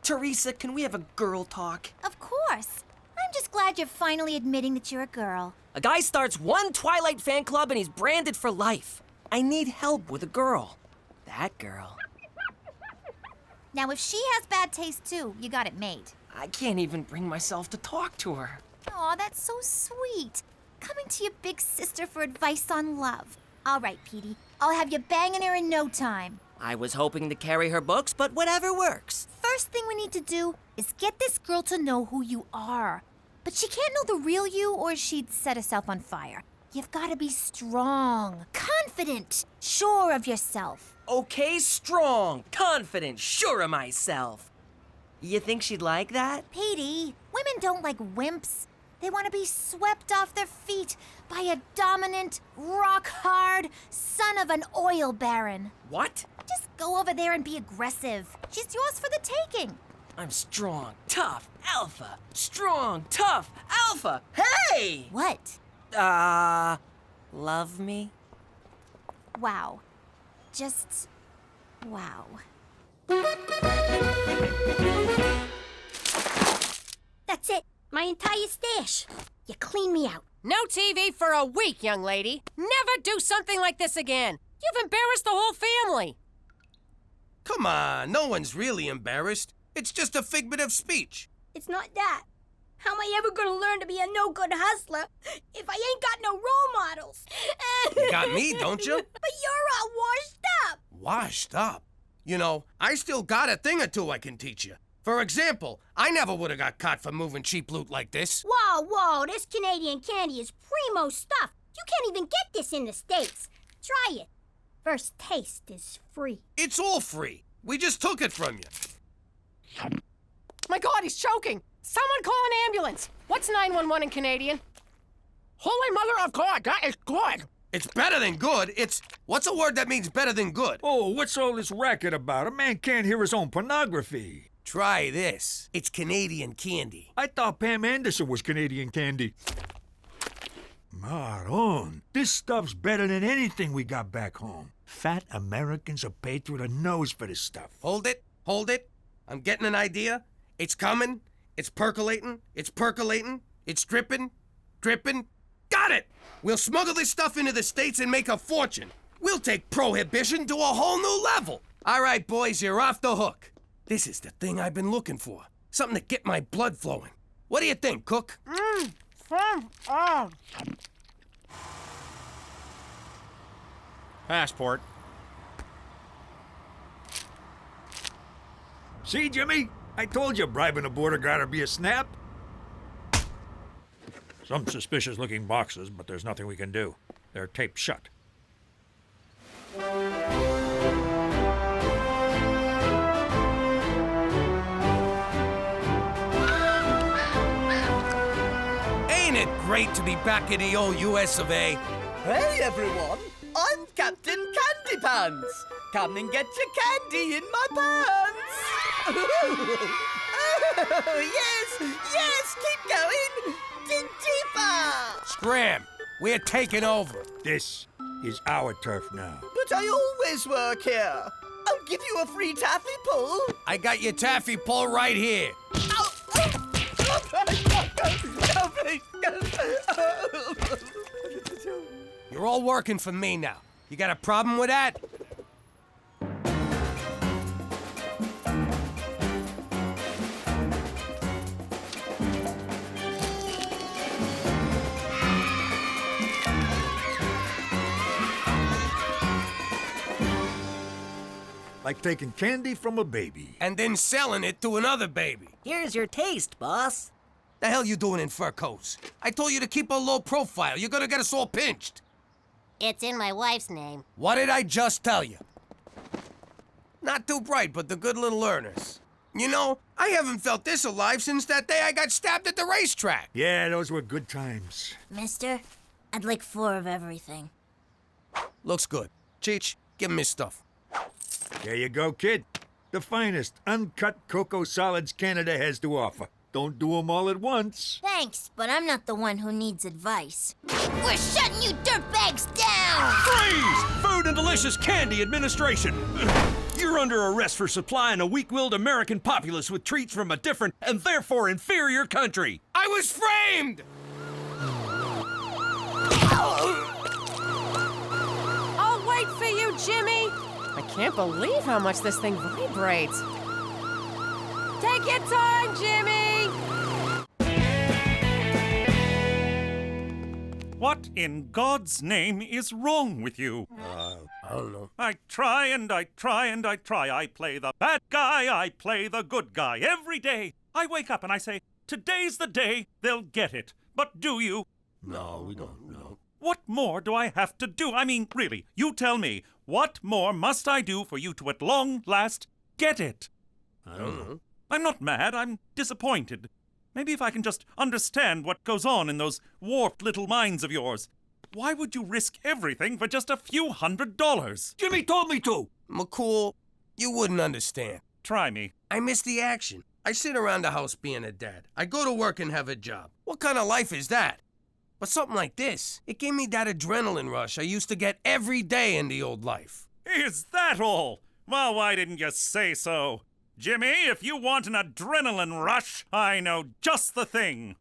Speaker 13: Theresa, can we have a girl talk?
Speaker 15: Of course. I'm just glad you're finally admitting that you're a girl.
Speaker 13: A guy starts one Twilight fan club and he's branded for life. I need help with a girl. That girl.
Speaker 15: Now, if she has bad taste too, you got it made.
Speaker 13: I can't even bring myself to talk to her.
Speaker 15: Aw, that's so sweet. Coming to your big sister for advice on love. All right, Petey. I'll have you banging her in no time.
Speaker 13: I was hoping to carry her books, but whatever works.
Speaker 15: First thing we need to do is get this girl to know who you are. But she can't know the real you or she'd set herself on fire. You've got to be strong, confident, sure of yourself.
Speaker 13: Okay, strong, confident, sure of myself. You think she'd like that?
Speaker 15: Petey, women don't like wimps. They want to be swept off their feet by a dominant, rock-hard son of an oil baron.
Speaker 13: What?
Speaker 15: Just go over there and be aggressive. She's yours for the taking.
Speaker 13: I'm strong, tough, alpha. Strong, tough, alpha. Hey!
Speaker 15: What?
Speaker 13: Love me?
Speaker 15: Wow. Just wow.
Speaker 10: That's it. My entire stash. You clean me out.
Speaker 12: No TV for a week, young lady. Never do something like this again. You've embarrassed the whole family.
Speaker 1: Come on, no one's really embarrassed. It's just a figment of speech.
Speaker 10: It's not that. How am I ever gonna learn to be a no-good hustler if I ain't got no role models?
Speaker 1: You got me, don't you?
Speaker 10: But you're all washed up.
Speaker 1: Washed up? You know, I still got a thing or two I can teach you. For example, I never would have got caught for moving cheap loot like this.
Speaker 10: Whoa, this Canadian candy is primo stuff. You can't even get this in the States. Try it. First taste is free.
Speaker 1: It's all free. We just took it from you.
Speaker 12: My God, he's choking. Someone call an ambulance. What's 911 in Canadian? Holy Mother of God, that is good.
Speaker 1: It's better than good. What's a word that means better than good?
Speaker 4: Oh, what's all this racket about? A man can't hear his own pornography.
Speaker 1: Try this. It's Canadian candy.
Speaker 4: I thought Pam Anderson was Canadian candy. Maron, this stuff's better than anything we got back home. Fat Americans are paid through the nose for this stuff.
Speaker 1: Hold it. I'm getting an idea. It's coming. It's percolating. It's dripping. Got it! We'll smuggle this stuff into the States and make a fortune. We'll take prohibition to a whole new level. All right, boys, you're off the hook. This is the thing I've been looking for. Something to get my blood flowing. What do you think, Cook?
Speaker 8: Passport.
Speaker 4: See, Jimmy? I told you bribing a border guard would be a snap. Some suspicious-looking boxes, but there's nothing we can do. They're taped shut.
Speaker 1: Ain't it great to be back in the old US of A?
Speaker 17: Hey, everyone. I'm Captain Candy Pants. Come and get your candy in my pants. Oh, yes, keep going. Dig deeper.
Speaker 1: Scram! We're taking over.
Speaker 4: This is our turf now.
Speaker 17: But I always work here. I'll give you a free taffy pull.
Speaker 1: I got your taffy pull right here. You're all working for me now. You got a problem with that?
Speaker 4: Like taking candy from a baby.
Speaker 1: And then selling it to another baby.
Speaker 17: Here's your taste, boss.
Speaker 1: The hell you doing in fur coats? I told you to keep a low profile. You're gonna get us all pinched.
Speaker 10: It's in my wife's name.
Speaker 1: What did I just tell you? Not too bright, but the good little learners. You know, I haven't felt this alive since that day I got stabbed at the racetrack.
Speaker 4: Yeah, those were good times.
Speaker 15: Mister, I'd like 4 of everything.
Speaker 1: Looks good. Cheech, give him his stuff.
Speaker 4: There you go, kid. The finest uncut cocoa solids Canada has to offer. Don't do them all at once.
Speaker 15: Thanks, but I'm not the one who needs advice. We're shutting you dirtbags down!
Speaker 22: Freeze! Food and Delicious Candy Administration! You're under arrest for supplying a weak-willed American populace with treats from a different and therefore inferior country.
Speaker 1: I was framed!
Speaker 12: I'll wait for you, Jimmy. I can't believe how much this thing vibrates. Take your time, Jimmy!
Speaker 8: What in God's name is wrong with you?
Speaker 1: I don't know.
Speaker 8: I try and I try and I try. I play the bad guy, I play the good guy every day. I wake up and I say, today's the day they'll get it. But do you?
Speaker 1: No, we don't know.
Speaker 8: What more do I have to do? I mean, really, you tell me, what more must I do for you to at long last get it?
Speaker 1: I don't know.
Speaker 8: I'm not mad, I'm disappointed. Maybe if I can just understand what goes on in those warped little minds of yours. Why would you risk everything for just a few $100?
Speaker 22: Jimmy told me to.
Speaker 1: McCool, you wouldn't understand.
Speaker 8: Try me.
Speaker 1: I miss the action. I sit around the house being a dad. I go to work and have a job. What kind of life is that? But something like this, it gave me that adrenaline rush I used to get every day in the old life.
Speaker 8: Is that all? Well, why didn't you say so? Jimmy, if you want an adrenaline rush, I know just the thing.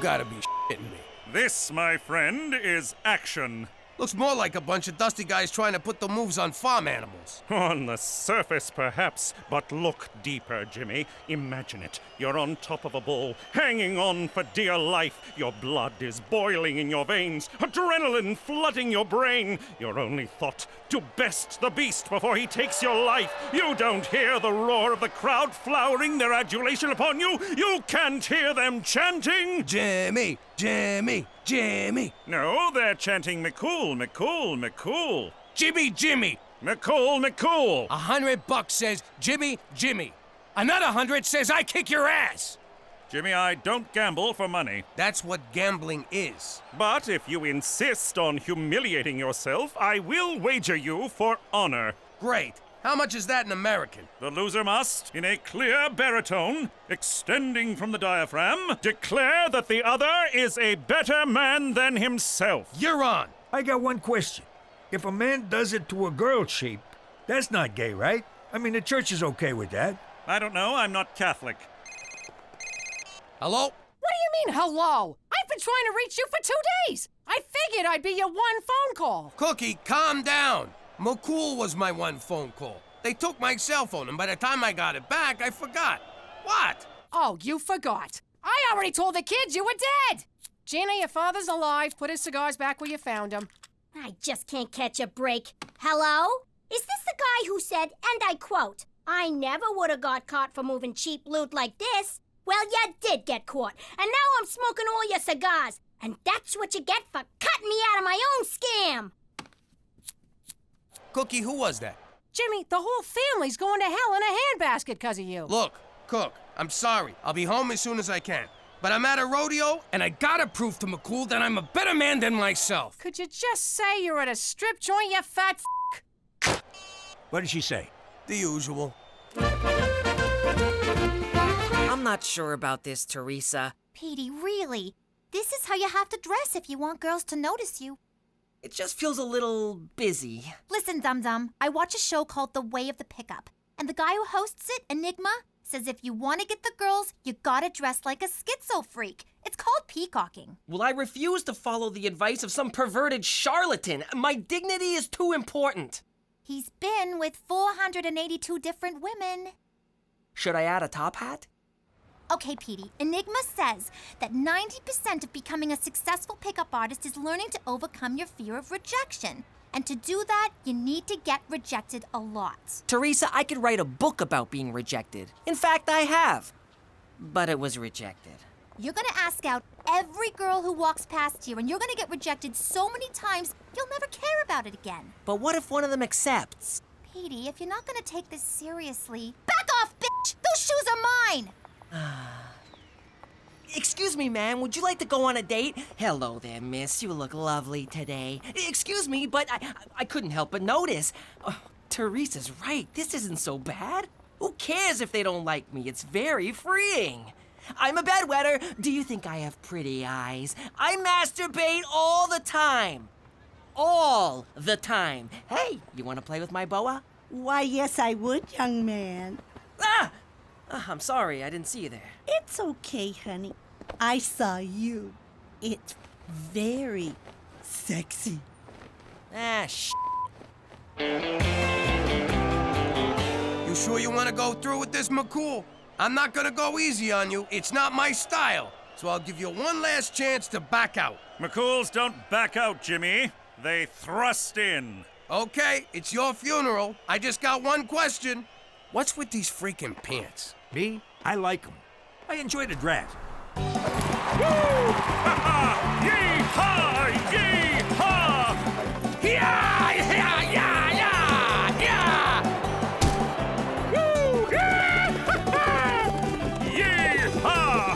Speaker 1: gotta be shitting me.
Speaker 8: This, my friend, is action.
Speaker 1: Looks more like a bunch of dusty guys trying to put the moves on farm animals.
Speaker 8: On the surface, perhaps, but look deeper, Jimmy. Imagine it. You're on top of a bull, hanging on for dear life. Your blood is boiling in your veins, adrenaline flooding your brain. Your only thought, to best the beast before he takes your life. You don't hear the roar of the crowd flowering their adulation upon you. You can't hear them chanting,
Speaker 1: Jimmy, Jimmy, Jimmy.
Speaker 8: No, they're chanting McCool, McCool, McCool.
Speaker 1: Jimmy, Jimmy.
Speaker 8: McCool, McCool.
Speaker 1: $100 says Jimmy, Jimmy. Another 100 says I kick your ass.
Speaker 8: Jimmy, I don't gamble for money.
Speaker 1: That's what gambling is.
Speaker 8: But if you insist on humiliating yourself, I will wager you for honor.
Speaker 1: Great. How much is that in American?
Speaker 8: The loser must, in a clear baritone, extending from the diaphragm, declare that the other is a better man than himself.
Speaker 1: You're on.
Speaker 4: I got one question. If a man does it to a girl sheep, that's not gay, right? I mean, the church is okay with that.
Speaker 8: I don't know. I'm not Catholic.
Speaker 1: Hello?
Speaker 12: What do you mean, hello? I've been trying to reach you for 2 days. I figured I'd be your one phone call.
Speaker 1: Cookie, calm down. McCool was my one phone call. They took my cell phone, and by the time I got it back, I forgot. What?
Speaker 12: Oh, you forgot. I already told the kids you were dead. Gina, your father's alive. Put his cigars back where you found them.
Speaker 10: I just can't catch a break. Hello? Is this the guy who said, and I quote, I never would have got caught for moving cheap loot like this? Well, you did get caught, and now I'm smoking all your cigars. And that's what you get for cutting me out of my own scam.
Speaker 1: Cookie, who was that?
Speaker 12: Jimmy, the whole family's going to hell in a handbasket because of you.
Speaker 1: Look, Cook, I'm sorry. I'll be home as soon as I can. But I'm at a rodeo, and I gotta prove to McCool that I'm a better man than myself.
Speaker 12: Could you just say you're at a strip joint, you fat f***?
Speaker 4: What did she say?
Speaker 1: The usual.
Speaker 13: I'm not sure about this, Theresa.
Speaker 15: Petey, really? This is how you have to dress if you want girls to notice you.
Speaker 13: It just feels a little busy.
Speaker 15: Listen, Dum-Dum, I watch a show called The Way of the Pickup, and the guy who hosts it, Enigma, says if you want to get the girls, you gotta dress like a schizo freak. It's called peacocking.
Speaker 13: Well, I refuse to follow the advice of some perverted charlatan. My dignity is too important.
Speaker 15: He's been with 482 different women.
Speaker 13: Should I add a top hat?
Speaker 15: Okay, Petey, Enigma says that 90% of becoming a successful pickup artist is learning to overcome your fear of rejection. And to do that, you need to get rejected a lot.
Speaker 13: Theresa, I could write a book about being rejected. In fact, I have. But it was rejected.
Speaker 15: You're gonna ask out every girl who walks past here, and you're gonna get rejected so many times, you'll never care about it again.
Speaker 13: But what if one of them accepts?
Speaker 15: Petey, if you're not gonna take this seriously, back off, bitch! Those shoes are mine!
Speaker 13: Excuse me, ma'am, would you like to go on a date? Hello there, miss. You look lovely today. Excuse me, but I couldn't help but notice. Oh, Theresa's right. This isn't so bad. Who cares if they don't like me? It's very freeing. I'm a bedwetter. Do you think I have pretty eyes? I masturbate all the time. All the time. Hey, you want to play with my boa?
Speaker 6: Why, yes, I would, young man.
Speaker 13: Ah! I'm sorry, I didn't see you there.
Speaker 6: It's okay, honey. I saw you. It's very sexy.
Speaker 13: Ah, sh**.
Speaker 1: You sure you want to go through with this, McCool? I'm not gonna go easy on you. It's not my style. So I'll give you one last chance to back out.
Speaker 8: McCools don't back out, Jimmy. They thrust in.
Speaker 1: Okay, it's your funeral. I just got one question. What's with these freaking pants?
Speaker 4: Me? I like them. I enjoy the draft.
Speaker 8: Woo! Ha-ha! Yee-haw! Yee-haw!
Speaker 1: Yeah! Yeah! Yeah! Yeah! Yeah!
Speaker 8: Woo! Yeah! Yee-haw!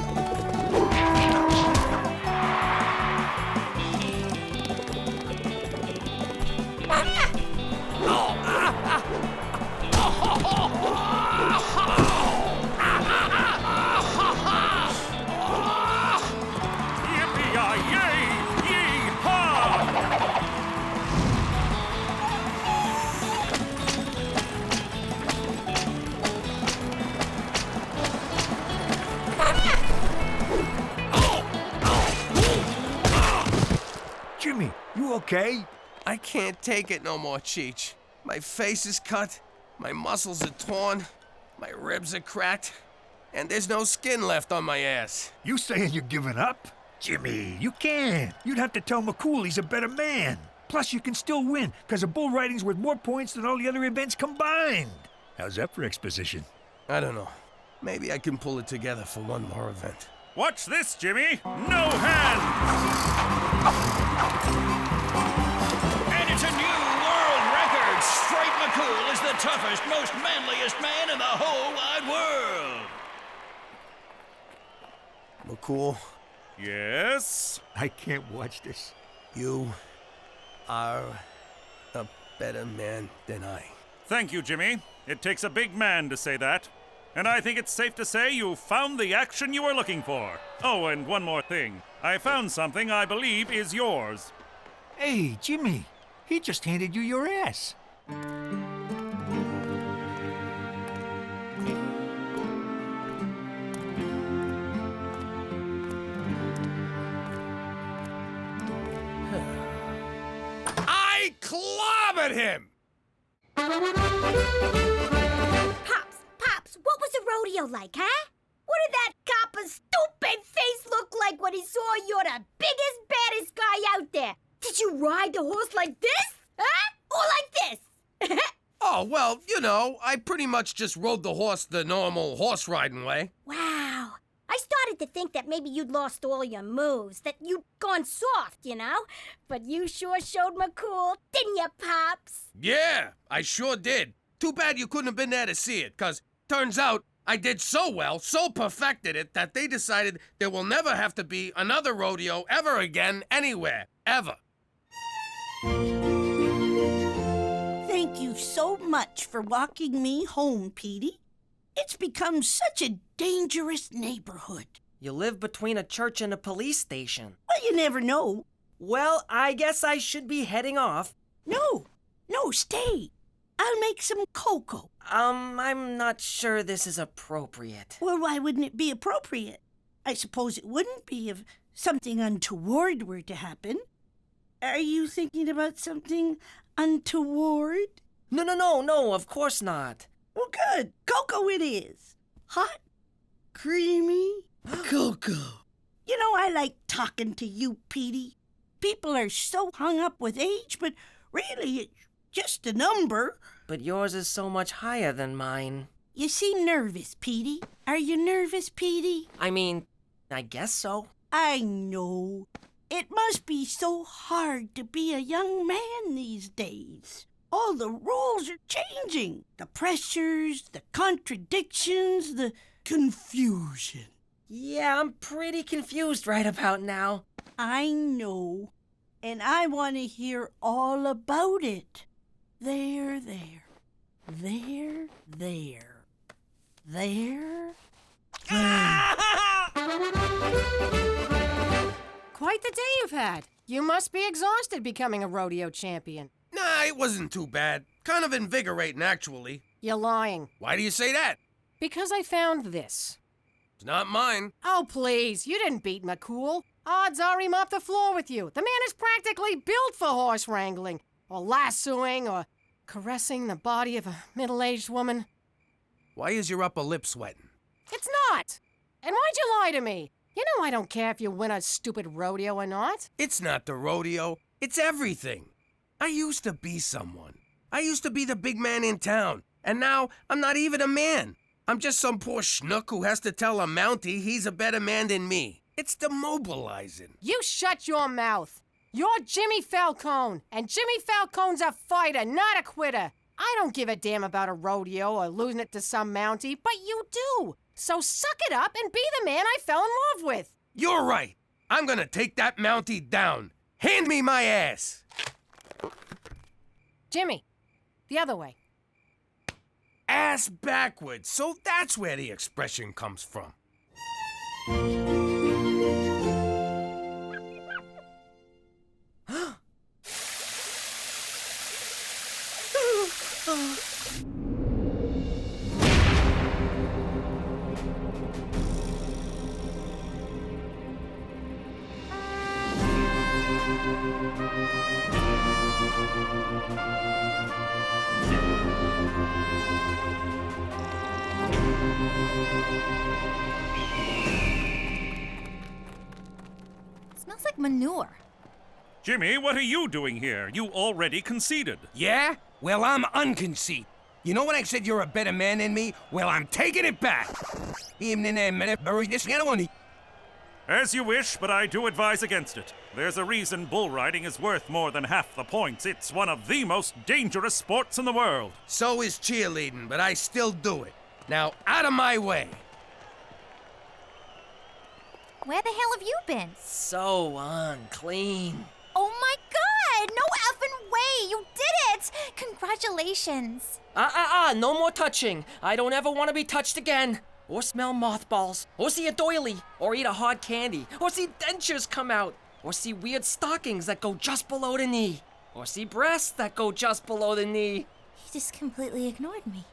Speaker 4: Jimmy, you okay?
Speaker 1: I can't take it no more, Cheech. My face is cut, my muscles are torn, my ribs are cracked, and there's no skin left on my ass.
Speaker 4: You saying you're giving up? Jimmy, you can't. You'd have to tell McCool he's a better man. Plus, you can still win, because a bull riding's worth more points than all the other events combined. How's that for exposition?
Speaker 1: I don't know. Maybe I can pull it together for one more event.
Speaker 8: Watch this, Jimmy. No hands!
Speaker 22: And it's a new world record. Straight McCool is the toughest, most manliest man in the whole wide world.
Speaker 1: McCool?
Speaker 8: Yes?
Speaker 4: I can't watch this.
Speaker 1: You are a better man than I.
Speaker 8: Thank you, Jimmy. It takes a big man to say that. And I think it's safe to say you found the action you were looking for. Oh, and one more thing. I found something I believe is yours.
Speaker 4: Hey, Jimmy, he just handed you your ass.
Speaker 1: I clobbered him!
Speaker 10: Pops, what was the rodeo like, huh? What did that copper's stupid face look like when he saw you're the biggest, baddest guy out there? Did you ride the horse like this? Huh? Or like this?
Speaker 1: Oh, well, you know, I pretty much just rode the horse the normal horse riding way.
Speaker 10: Wow. I started to think that maybe you'd lost all your moves, that you'd gone soft, you know? But you sure showed McCool, didn't you, Pops?
Speaker 1: Yeah, I sure did. Too bad you couldn't have been there to see it, 'cause turns out I did so well, so perfected it, that they decided there will never have to be another rodeo ever again anywhere. Ever.
Speaker 6: Thank you so much for walking me home, Petey. It's become such a dangerous neighborhood.
Speaker 13: You live between a church and a police station.
Speaker 6: Well, you never know.
Speaker 13: Well, I guess I should be heading off.
Speaker 6: No, stay. I'll make some cocoa.
Speaker 13: I'm not sure this is appropriate.
Speaker 6: Well, why wouldn't it be appropriate? I suppose it wouldn't be if something untoward were to happen. Are you thinking about something untoward?
Speaker 13: No, of course not.
Speaker 6: Well, good. Cocoa it is. Hot, creamy cocoa. You know, I like talking to you, Petey. People are so hung up with age, but really it's just a number.
Speaker 13: But yours is so much higher than mine.
Speaker 6: You seem nervous, Petey. Are you nervous, Petey?
Speaker 13: I mean, I guess so.
Speaker 6: I know. It must be so hard to be a young man these days. All the rules are changing. The pressures, the contradictions, the confusion.
Speaker 13: Yeah, I'm pretty confused right about now.
Speaker 6: I know. And I want to hear all about it. There.
Speaker 12: Quite the day you've had. You must be exhausted becoming a rodeo champion.
Speaker 1: Nah, it wasn't too bad. Kind of invigorating, actually.
Speaker 12: You're lying.
Speaker 1: Why do you say that?
Speaker 12: Because I found this.
Speaker 1: It's not mine.
Speaker 12: Oh, please. You didn't beat McCool. Odds are he mopped the floor with you. The man is practically built for horse wrangling, or lassoing, or caressing the body of a middle-aged woman.
Speaker 1: Why is your upper lip sweating?
Speaker 12: It's not. And why'd you lie to me? You know I don't care if you win a stupid rodeo or not.
Speaker 1: It's not the rodeo. It's everything. I used to be someone. I used to be the big man in town. And now I'm not even a man. I'm just some poor schnook who has to tell a Mountie he's a better man than me. It's demobilizing.
Speaker 12: You shut your mouth. You're Jimmy Falcone, and Jimmy Falcone's a fighter, not a quitter. I don't give a damn about a rodeo or losing it to some Mountie, but you do. So suck it up and be the man I fell in love with.
Speaker 1: You're right. I'm gonna take that Mountie down. Hand me my ass.
Speaker 12: Jimmy, the other way.
Speaker 1: Ass backwards. So that's where the expression comes from.
Speaker 15: Smells like manure.
Speaker 8: Jimmy, what are you doing here? You already conceded.
Speaker 1: Yeah? Well, I'm unconceited. You know when I said you're a better man than me? Well, I'm taking it back.
Speaker 8: As you wish, but I do advise against it. There's a reason bull riding is worth more than half the points. It's one of the most dangerous sports in the world.
Speaker 1: So is cheerleading, but I still do it. Now, out of my way.
Speaker 15: Where the hell have you been?
Speaker 13: So unclean.
Speaker 15: Oh my god! No effing way! You did it! Congratulations.
Speaker 13: No more touching. I don't ever want to be touched again. Or smell mothballs. Or see a doily. Or eat a hard candy. Or see dentures come out. Or see weird stockings that go just below the knee. Or see breasts that go just below the knee.
Speaker 15: You just completely ignored me.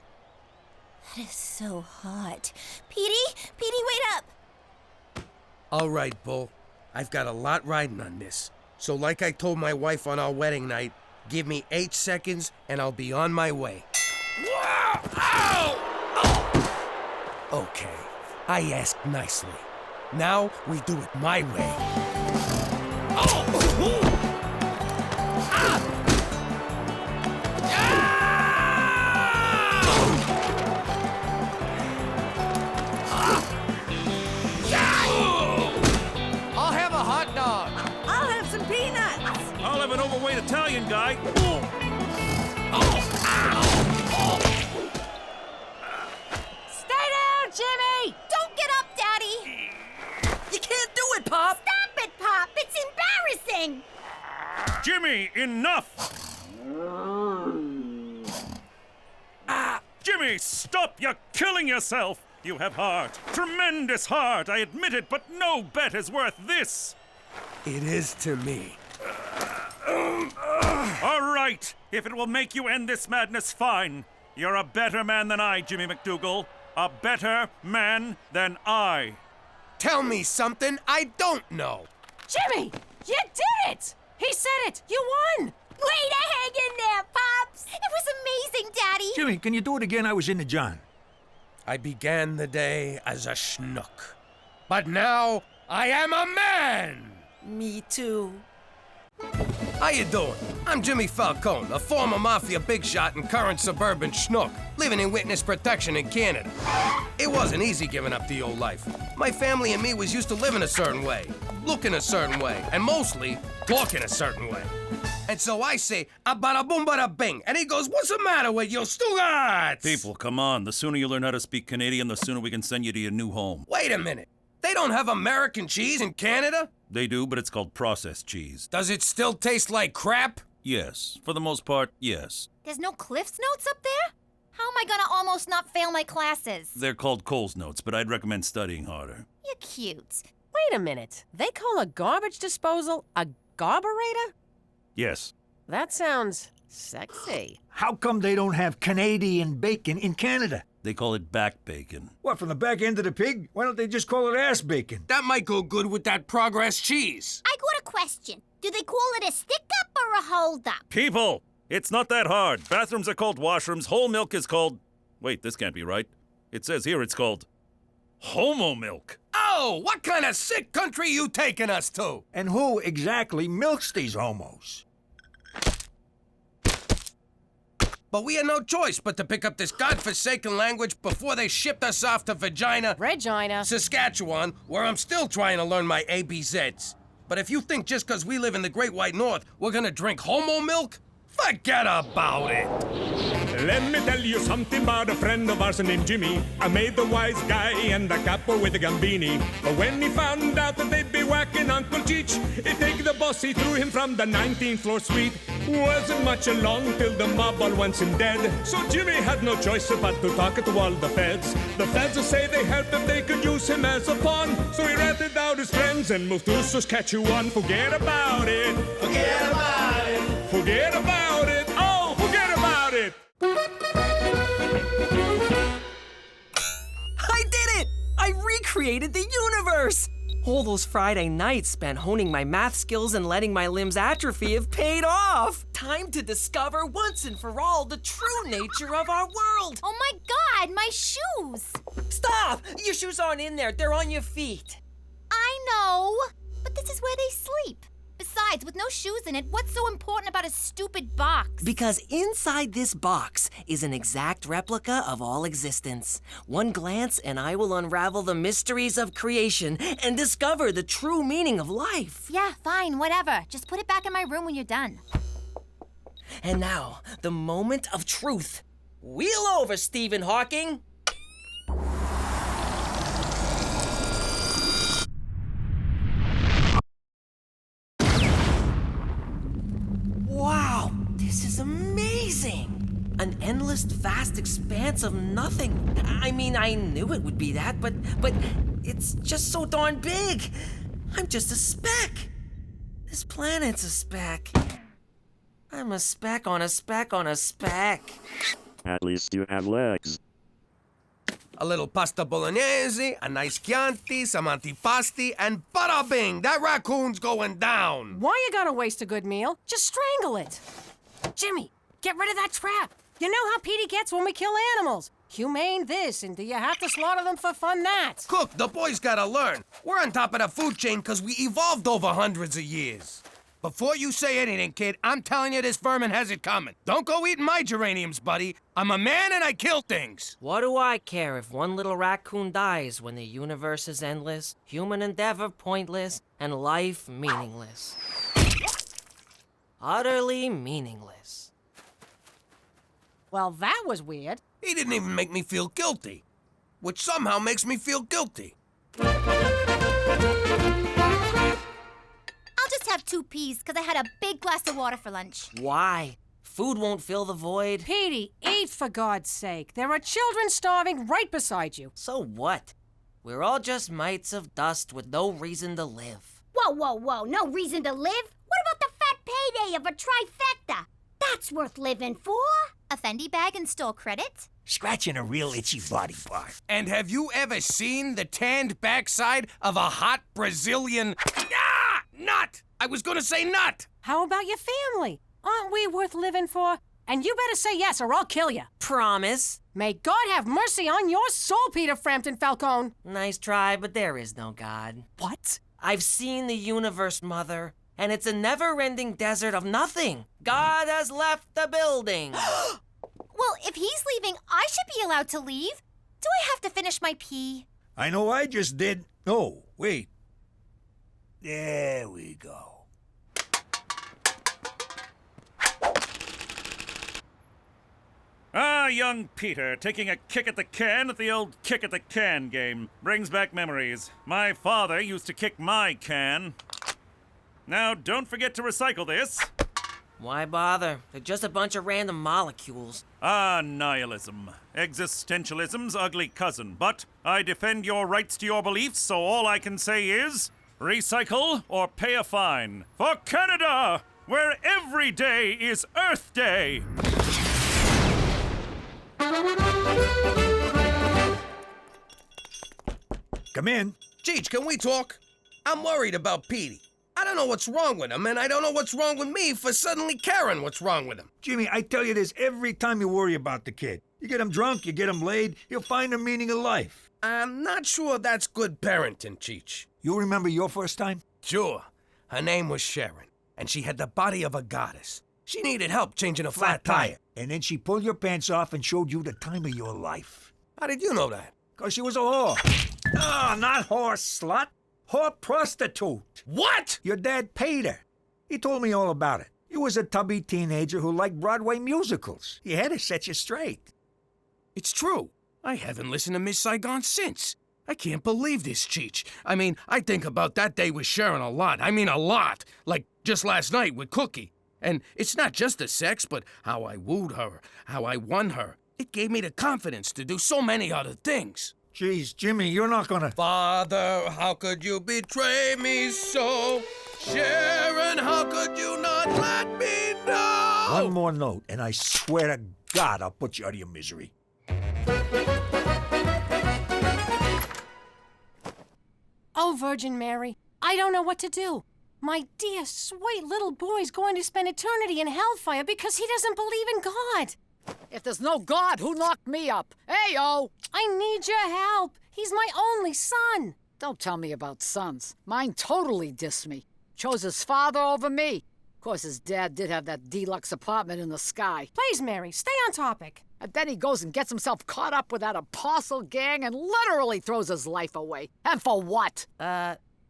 Speaker 15: That is so hot. Petey, wait up!
Speaker 1: All right, Bull. I've got a lot riding on this. So like I told my wife on our wedding night, give me 8 seconds and I'll be on my way. Wow! Ow! Oh! Okay, I asked nicely. Now we do it my way. Oh! Ah!
Speaker 12: I'll have a hot dog.
Speaker 6: I'll have some peanuts.
Speaker 8: I'll have an overweight Italian guy.
Speaker 12: Stay down, Jimmy!
Speaker 15: Don't get up, Daddy!
Speaker 13: You can't do it, Pop!
Speaker 10: Stop it, Pop! It's embarrassing!
Speaker 8: Jimmy, enough! Jimmy, stop! You're killing yourself! You have heart. Tremendous heart, I admit it, but no bet is worth this!
Speaker 1: It is to me.
Speaker 8: All right, if it will make you end this madness, fine. You're a better man than I, Jimmy McDougal. A better man than I.
Speaker 1: Tell me something I don't know.
Speaker 12: Jimmy, you did it! He said it! You won!
Speaker 10: Way to hang in there, Pops!
Speaker 15: It was amazing, Daddy!
Speaker 4: Jimmy, can you do it again? I was into John.
Speaker 1: I began the day as a schnook. But now I am a man!
Speaker 13: Me too.
Speaker 1: How you doing? I'm Jimmy Falcone, a former mafia big shot and current suburban schnook, living in witness protection in Canada. It wasn't easy giving up the old life. My family and me was used to living a certain way, looking a certain way, and mostly talking a certain way. And so I say, a bada boom bada bing, and he goes, what's the matter with you, Stugarts?
Speaker 8: People, come on. The sooner you learn how to speak Canadian, the sooner we can send you to your new home.
Speaker 1: Wait a minute. They don't have American cheese in Canada?
Speaker 8: They do, but it's called processed cheese.
Speaker 1: Does it still taste like crap?
Speaker 8: Yes. For the most part, yes.
Speaker 15: There's no Cliff's Notes up there? How am I gonna almost not fail my classes?
Speaker 8: They're called Cole's Notes, but I'd recommend studying harder.
Speaker 15: You're cute.
Speaker 12: Wait a minute. They call a garbage disposal a garburator?
Speaker 8: Yes.
Speaker 12: That sounds sexy.
Speaker 4: How come they don't have Canadian bacon in Canada?
Speaker 8: They call it back bacon.
Speaker 4: What, from the back end of the pig? Why don't they just call it ass bacon?
Speaker 1: That might go good with that Progress cheese.
Speaker 10: I got a question. Do they call it a stick-up or a hold-up?
Speaker 8: People! It's not that hard. Bathrooms are called washrooms. Whole milk is called... Wait, this can't be right. It says here it's called... homo milk.
Speaker 1: Oh, what kind of sick country you taking us to?
Speaker 4: And who exactly milks these homos?
Speaker 1: But we had no choice but to pick up this godforsaken language before they shipped us off to
Speaker 12: Regina,
Speaker 1: Saskatchewan, where I'm still trying to learn my ABZs. But if you think just because we live in the Great White North, we're gonna drink homo milk, forget about it.
Speaker 5: Let me tell you something about a friend of ours named Jimmy. I made the wise guy and the capo with the gambini. But when he found out that they'd be whacking Uncle Cheech, he'd take the boss, he threw him from the 19th floor suite. Wasn't much along till the mob all wants him dead. So Jimmy had no choice but to talk to all the feds. The feds say they helped if they could use him as a pawn. So he ratted out his friends and moved to Saskatchewan. Forget about it. Forget about it. Forget about it. Oh, forget about it.
Speaker 13: I did it! I recreated the universe! All those Friday nights spent honing my math skills and letting my limbs atrophy have paid off! Time to discover once and for all the true nature of our world!
Speaker 15: Oh my god, my shoes!
Speaker 13: Stop! Your shoes aren't in there, they're on your feet.
Speaker 15: I know, but this is where they shoes in it. What's so important about a stupid box?
Speaker 13: Because inside this box is an exact replica of all existence. One glance and I will unravel the mysteries of creation and discover the true meaning of life.
Speaker 15: Yeah, fine, whatever. Just put it back in my room when you're done.
Speaker 13: And now, the moment of truth. Wheel over, Stephen Hawking. Wow, this is amazing! An endless, vast expanse of nothing. I mean, I knew it would be that, but it's just so darn big. I'm just a speck. This planet's a speck. I'm a speck on a speck on a speck.
Speaker 9: At least you have legs.
Speaker 1: A little pasta bolognese, a nice Chianti, some antipasti, and bada bing! That raccoon's going down!
Speaker 12: Why you gotta waste a good meal? Just strangle it. Jimmy, get rid of that trap. You know how Petey gets when we kill animals. Humane this, and do you have to slaughter them for fun that?
Speaker 1: Cook, the boys gotta learn. We're on top of the food chain because we evolved over hundreds of years. Before you say anything, kid, I'm telling you this vermin has it coming. Don't go eating my geraniums, buddy. I'm a man and I kill things.
Speaker 13: What do I care if one little raccoon dies when the universe is endless, human endeavor pointless, and life meaningless? Utterly meaningless.
Speaker 12: Well, that was weird.
Speaker 1: He didn't even make me feel guilty, which somehow makes me feel guilty.
Speaker 15: I'll just have 2 peas, because I had a big glass of water for lunch.
Speaker 13: Why? Food won't fill the void.
Speaker 12: Petey, eat for God's sake. There are children starving right beside you.
Speaker 13: So what? We're all just mites of dust with no reason to live.
Speaker 10: Whoa, whoa, whoa, no reason to live? What about the fat payday of a trifecta? That's worth living for.
Speaker 15: A Fendi bag and stole credit?
Speaker 4: Scratching a real itchy body part.
Speaker 1: And have you ever seen the tanned backside of a hot Brazilian... nut! I was gonna say nut!
Speaker 12: How about your family? Aren't we worth living for? And you better say yes or I'll kill you.
Speaker 13: Promise.
Speaker 12: May God have mercy on your soul, Peter Frampton Falcone.
Speaker 13: Nice try, but there is no God.
Speaker 12: What?
Speaker 13: I've seen the universe, Mother, and it's a never-ending desert of nothing. God has left the building.
Speaker 15: Well, if he's leaving, I should be allowed to leave. Do I have to finish my pee?
Speaker 4: I know I just did. Oh, wait. There we go.
Speaker 8: Ah, young Peter, taking a kick at the can at the old kick at the can game. Brings back memories. My father used to kick my can. Now, don't forget to recycle this.
Speaker 13: Why bother? They're just a bunch of random molecules.
Speaker 8: Ah, nihilism. Existentialism's ugly cousin. But I defend your rights to your beliefs, so all I can say is... recycle or pay a fine. For Canada, where every day is Earth Day.
Speaker 4: Come in.
Speaker 1: Cheech, can we talk? I'm worried about Petey. I don't know what's wrong with him, and I don't know what's wrong with me for suddenly caring what's wrong with him.
Speaker 4: Jimmy, I tell you this every time you worry about the kid. You get him drunk, you get him laid, he'll find the meaning of life.
Speaker 1: I'm not sure that's good parenting, Cheech.
Speaker 4: You remember your first time?
Speaker 1: Sure. Her name was Sharon, and she had the body of a goddess. She needed help changing a flat tire.
Speaker 4: And then she pulled your pants off and showed you the time of your life.
Speaker 1: How did you know that?
Speaker 4: 'Cause she was a whore. Ah, not whore slut. Whore prostitute.
Speaker 1: What?
Speaker 4: Your dad paid her. He told me all about it. You was a tubby teenager who liked Broadway musicals. He had to set you straight.
Speaker 1: It's true. I haven't listened to Miss Saigon since. I can't believe this, Cheech. I mean, I think about that day with Sharon a lot. I mean, a lot. Like just last night with Cookie. And it's not just the sex, but how I wooed her, how I won her. It gave me the confidence to do so many other things.
Speaker 4: Jeez, Jimmy, you're not gonna...
Speaker 1: Father, how could you betray me so? Sharon, how could you not let me know?
Speaker 4: One more note, and I swear to God I'll put you out of your misery.
Speaker 12: Oh, Virgin Mary, I don't know what to do. My dear, sweet little boy's going to spend eternity in hellfire because he doesn't believe in God.
Speaker 18: If there's no God, who knocked me up? Hey-o!
Speaker 12: I need your help. He's my only son.
Speaker 18: Don't tell me about sons. Mine totally dissed me. Chose his father over me. course, his dad did have that deluxe apartment in the sky.
Speaker 12: Please, Mary, stay on topic.
Speaker 18: And then he goes and gets himself caught up with that apostle gang and literally throws his life away. And for what?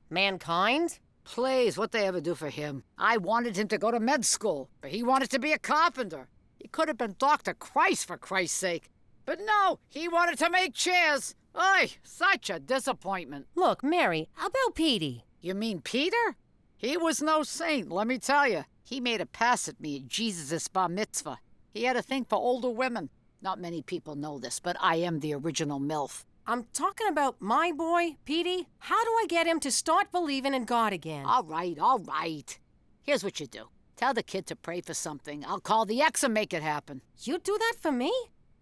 Speaker 12: Mankind?
Speaker 18: Please, what'd they ever do for him? I wanted him to go to med school, but he wanted to be a carpenter. He could have been Dr. Christ, for Christ's sake. But no, he wanted to make chairs. Oy, such a disappointment.
Speaker 12: Look, Mary, how about Petey?
Speaker 18: You mean Peter? He was no saint, let me tell you. He made a pass at me at Jesus' bar mitzvah. He had a thing for older women. Not many people know this, but I am the original MILF.
Speaker 12: I'm talking about my boy, Petey. How do I get him to start believing in God again?
Speaker 18: All right. Here's what you do. Tell the kid to pray for something. I'll call the ex and make it happen.
Speaker 12: You do that for me?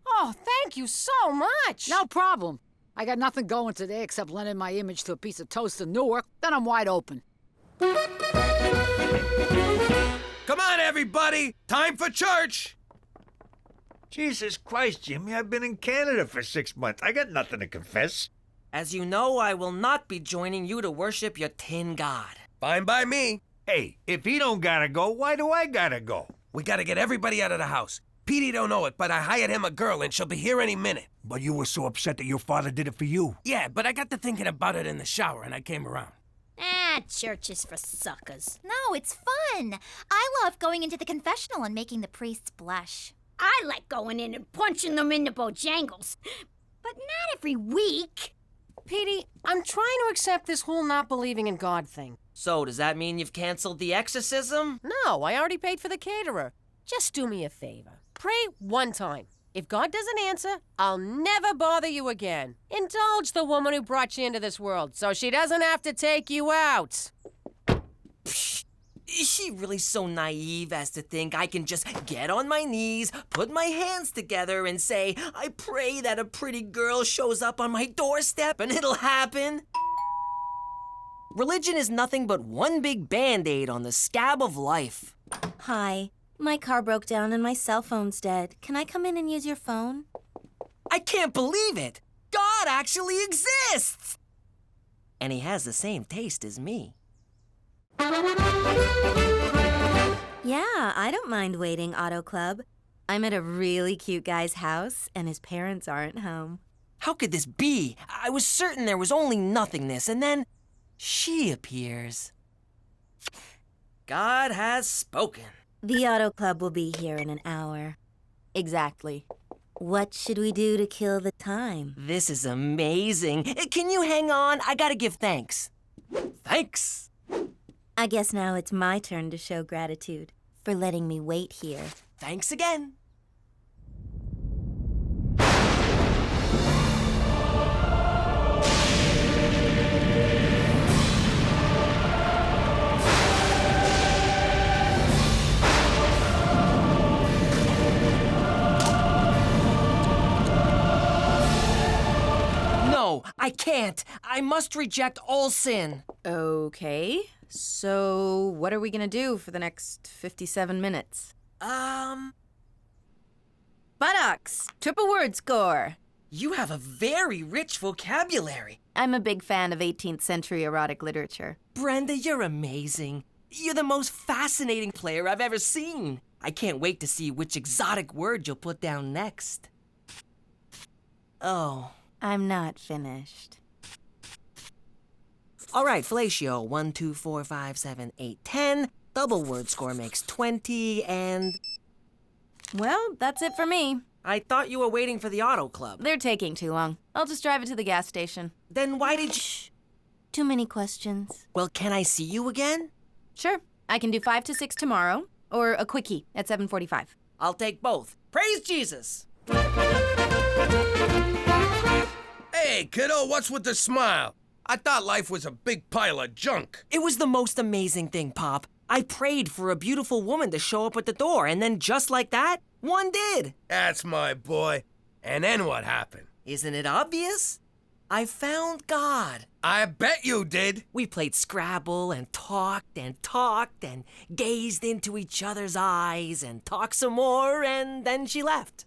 Speaker 12: Oh, thank you so much.
Speaker 18: No problem. I got nothing going today except lending my image to a piece of toast in Newark. Then I'm wide open.
Speaker 1: Come on, everybody! Time for church!
Speaker 4: Jesus Christ, Jimmy, I've been in Canada for 6 months. I got nothing to confess.
Speaker 13: As you know, I will not be joining you to worship your tin god.
Speaker 1: Fine by me.
Speaker 4: Hey, if he don't gotta go, why do I gotta go?
Speaker 1: We gotta get everybody out of the house. Petey don't know it, but I hired him a girl and she'll be here any minute.
Speaker 4: But you were so upset that your father did it for you.
Speaker 1: Yeah, but I got to thinking about it in the shower and I came around.
Speaker 15: Church is for suckers. No, it's fun. I love going into the confessional and making the priests blush.
Speaker 10: I like going in and punching them in the bojangles. But not every week.
Speaker 12: Petey, I'm trying to accept this whole not believing in God thing.
Speaker 13: So, does that mean you've canceled the exorcism?
Speaker 12: No, I already paid for the caterer. Just do me a favor. Pray one time. If God doesn't answer, I'll never bother you again. Indulge the woman who brought you into this world so she doesn't have to take you out.
Speaker 13: Psh, is she really so naive as to think I can just get on my knees, put my hands together, and say, I pray that a pretty girl shows up on my doorstep and it'll happen? Religion is nothing but one big Band-Aid on the scab of life.
Speaker 15: Hi. My car broke down and my cell phone's dead. Can I come in and use your phone?
Speaker 13: I can't believe it! God actually exists! And he has the same taste as me.
Speaker 15: Yeah, I don't mind waiting, Auto Club. I'm at a really cute guy's house and his parents aren't home.
Speaker 13: How could this be? I was certain there was only nothingness, and then she appears. God has spoken.
Speaker 15: The Auto Club will be here in an hour. Exactly. What should we do to kill the time?
Speaker 13: This is amazing. Can you hang on? I gotta give thanks. Thanks.
Speaker 15: I guess now it's my turn to show gratitude for letting me wait here.
Speaker 13: Thanks again. I can't. I must reject all sin.
Speaker 3: Okay. So, what are we gonna do for the next 57 minutes? Buttocks! Triple word score!
Speaker 13: You have a very rich vocabulary.
Speaker 3: I'm a big fan of 18th century erotic literature.
Speaker 13: Brenda, you're amazing. You're the most fascinating player I've ever seen. I can't wait to see which exotic word you'll put down next. Oh.
Speaker 15: I'm not finished.
Speaker 13: All right, fellatio. 1, 2, 4, 5, 7, 8, 10. Double word score makes 20, and...
Speaker 3: Well, that's it for me.
Speaker 13: I thought you were waiting for the Auto Club.
Speaker 3: They're taking too long. I'll just drive it to the gas station.
Speaker 13: Then why did you...
Speaker 15: Too many questions.
Speaker 13: Well, can I see you again?
Speaker 3: Sure. I can do 5 to 6 tomorrow, or a quickie at 7:45.
Speaker 13: I'll take both. Praise Jesus!
Speaker 1: Hey, kiddo, what's with the smile? I thought life was a big pile of junk.
Speaker 13: It was the most amazing thing, Pop. I prayed for a beautiful woman to show up at the door, and then just like that, one did.
Speaker 1: That's my boy. And then what happened?
Speaker 13: Isn't it obvious? I found God.
Speaker 1: I bet you did.
Speaker 13: We played Scrabble and talked and gazed into each other's eyes and talked some more, and then she left.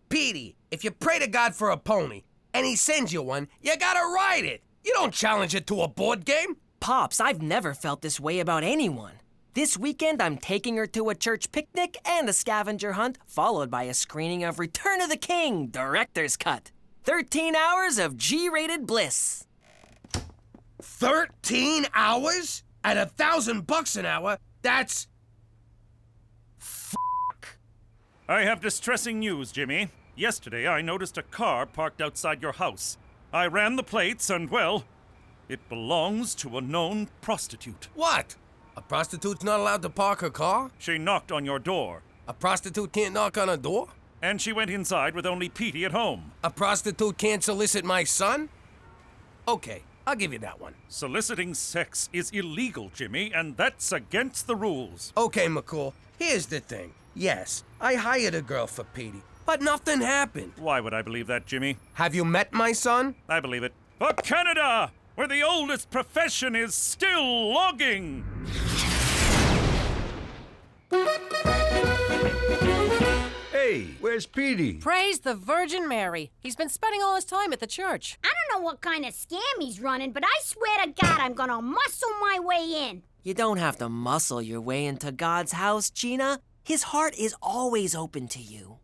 Speaker 1: Petey, if you pray to God for a pony and he sends you one, you gotta ride it. You don't challenge it to a board game.
Speaker 13: Pops, I've never felt this way about anyone. This weekend, I'm taking her to a church picnic and a scavenger hunt, followed by a screening of Return of the King, Director's Cut. 13 hours of G-rated bliss.
Speaker 1: 13 hours? At $1,000 an hour? That's...
Speaker 8: I have distressing news, Jimmy. Yesterday, I noticed a car parked outside your house. I ran the plates and, well, it belongs to a known prostitute.
Speaker 1: What? A prostitute's not allowed to park her car?
Speaker 8: She knocked on your door.
Speaker 1: A prostitute can't knock on a door?
Speaker 8: And she went inside with only Petey at home.
Speaker 1: A prostitute can't solicit my son? Okay, I'll give you that one.
Speaker 8: Soliciting sex is illegal, Jimmy, and that's against the rules.
Speaker 1: Okay, McCool, here's the thing. Yes, I hired a girl for Petey, but nothing happened.
Speaker 8: Why would I believe that, Jimmy?
Speaker 1: Have you met my son?
Speaker 8: I believe it. For Canada, where the oldest profession is still logging!
Speaker 4: Hey, where's Petey?
Speaker 12: Praise the Virgin Mary. He's been spending all his time at the church.
Speaker 10: I don't know what kind of scam he's running, but I swear to God, I'm gonna muscle my way in.
Speaker 13: You don't have to muscle your way into God's house, Gina. His heart is always open to you.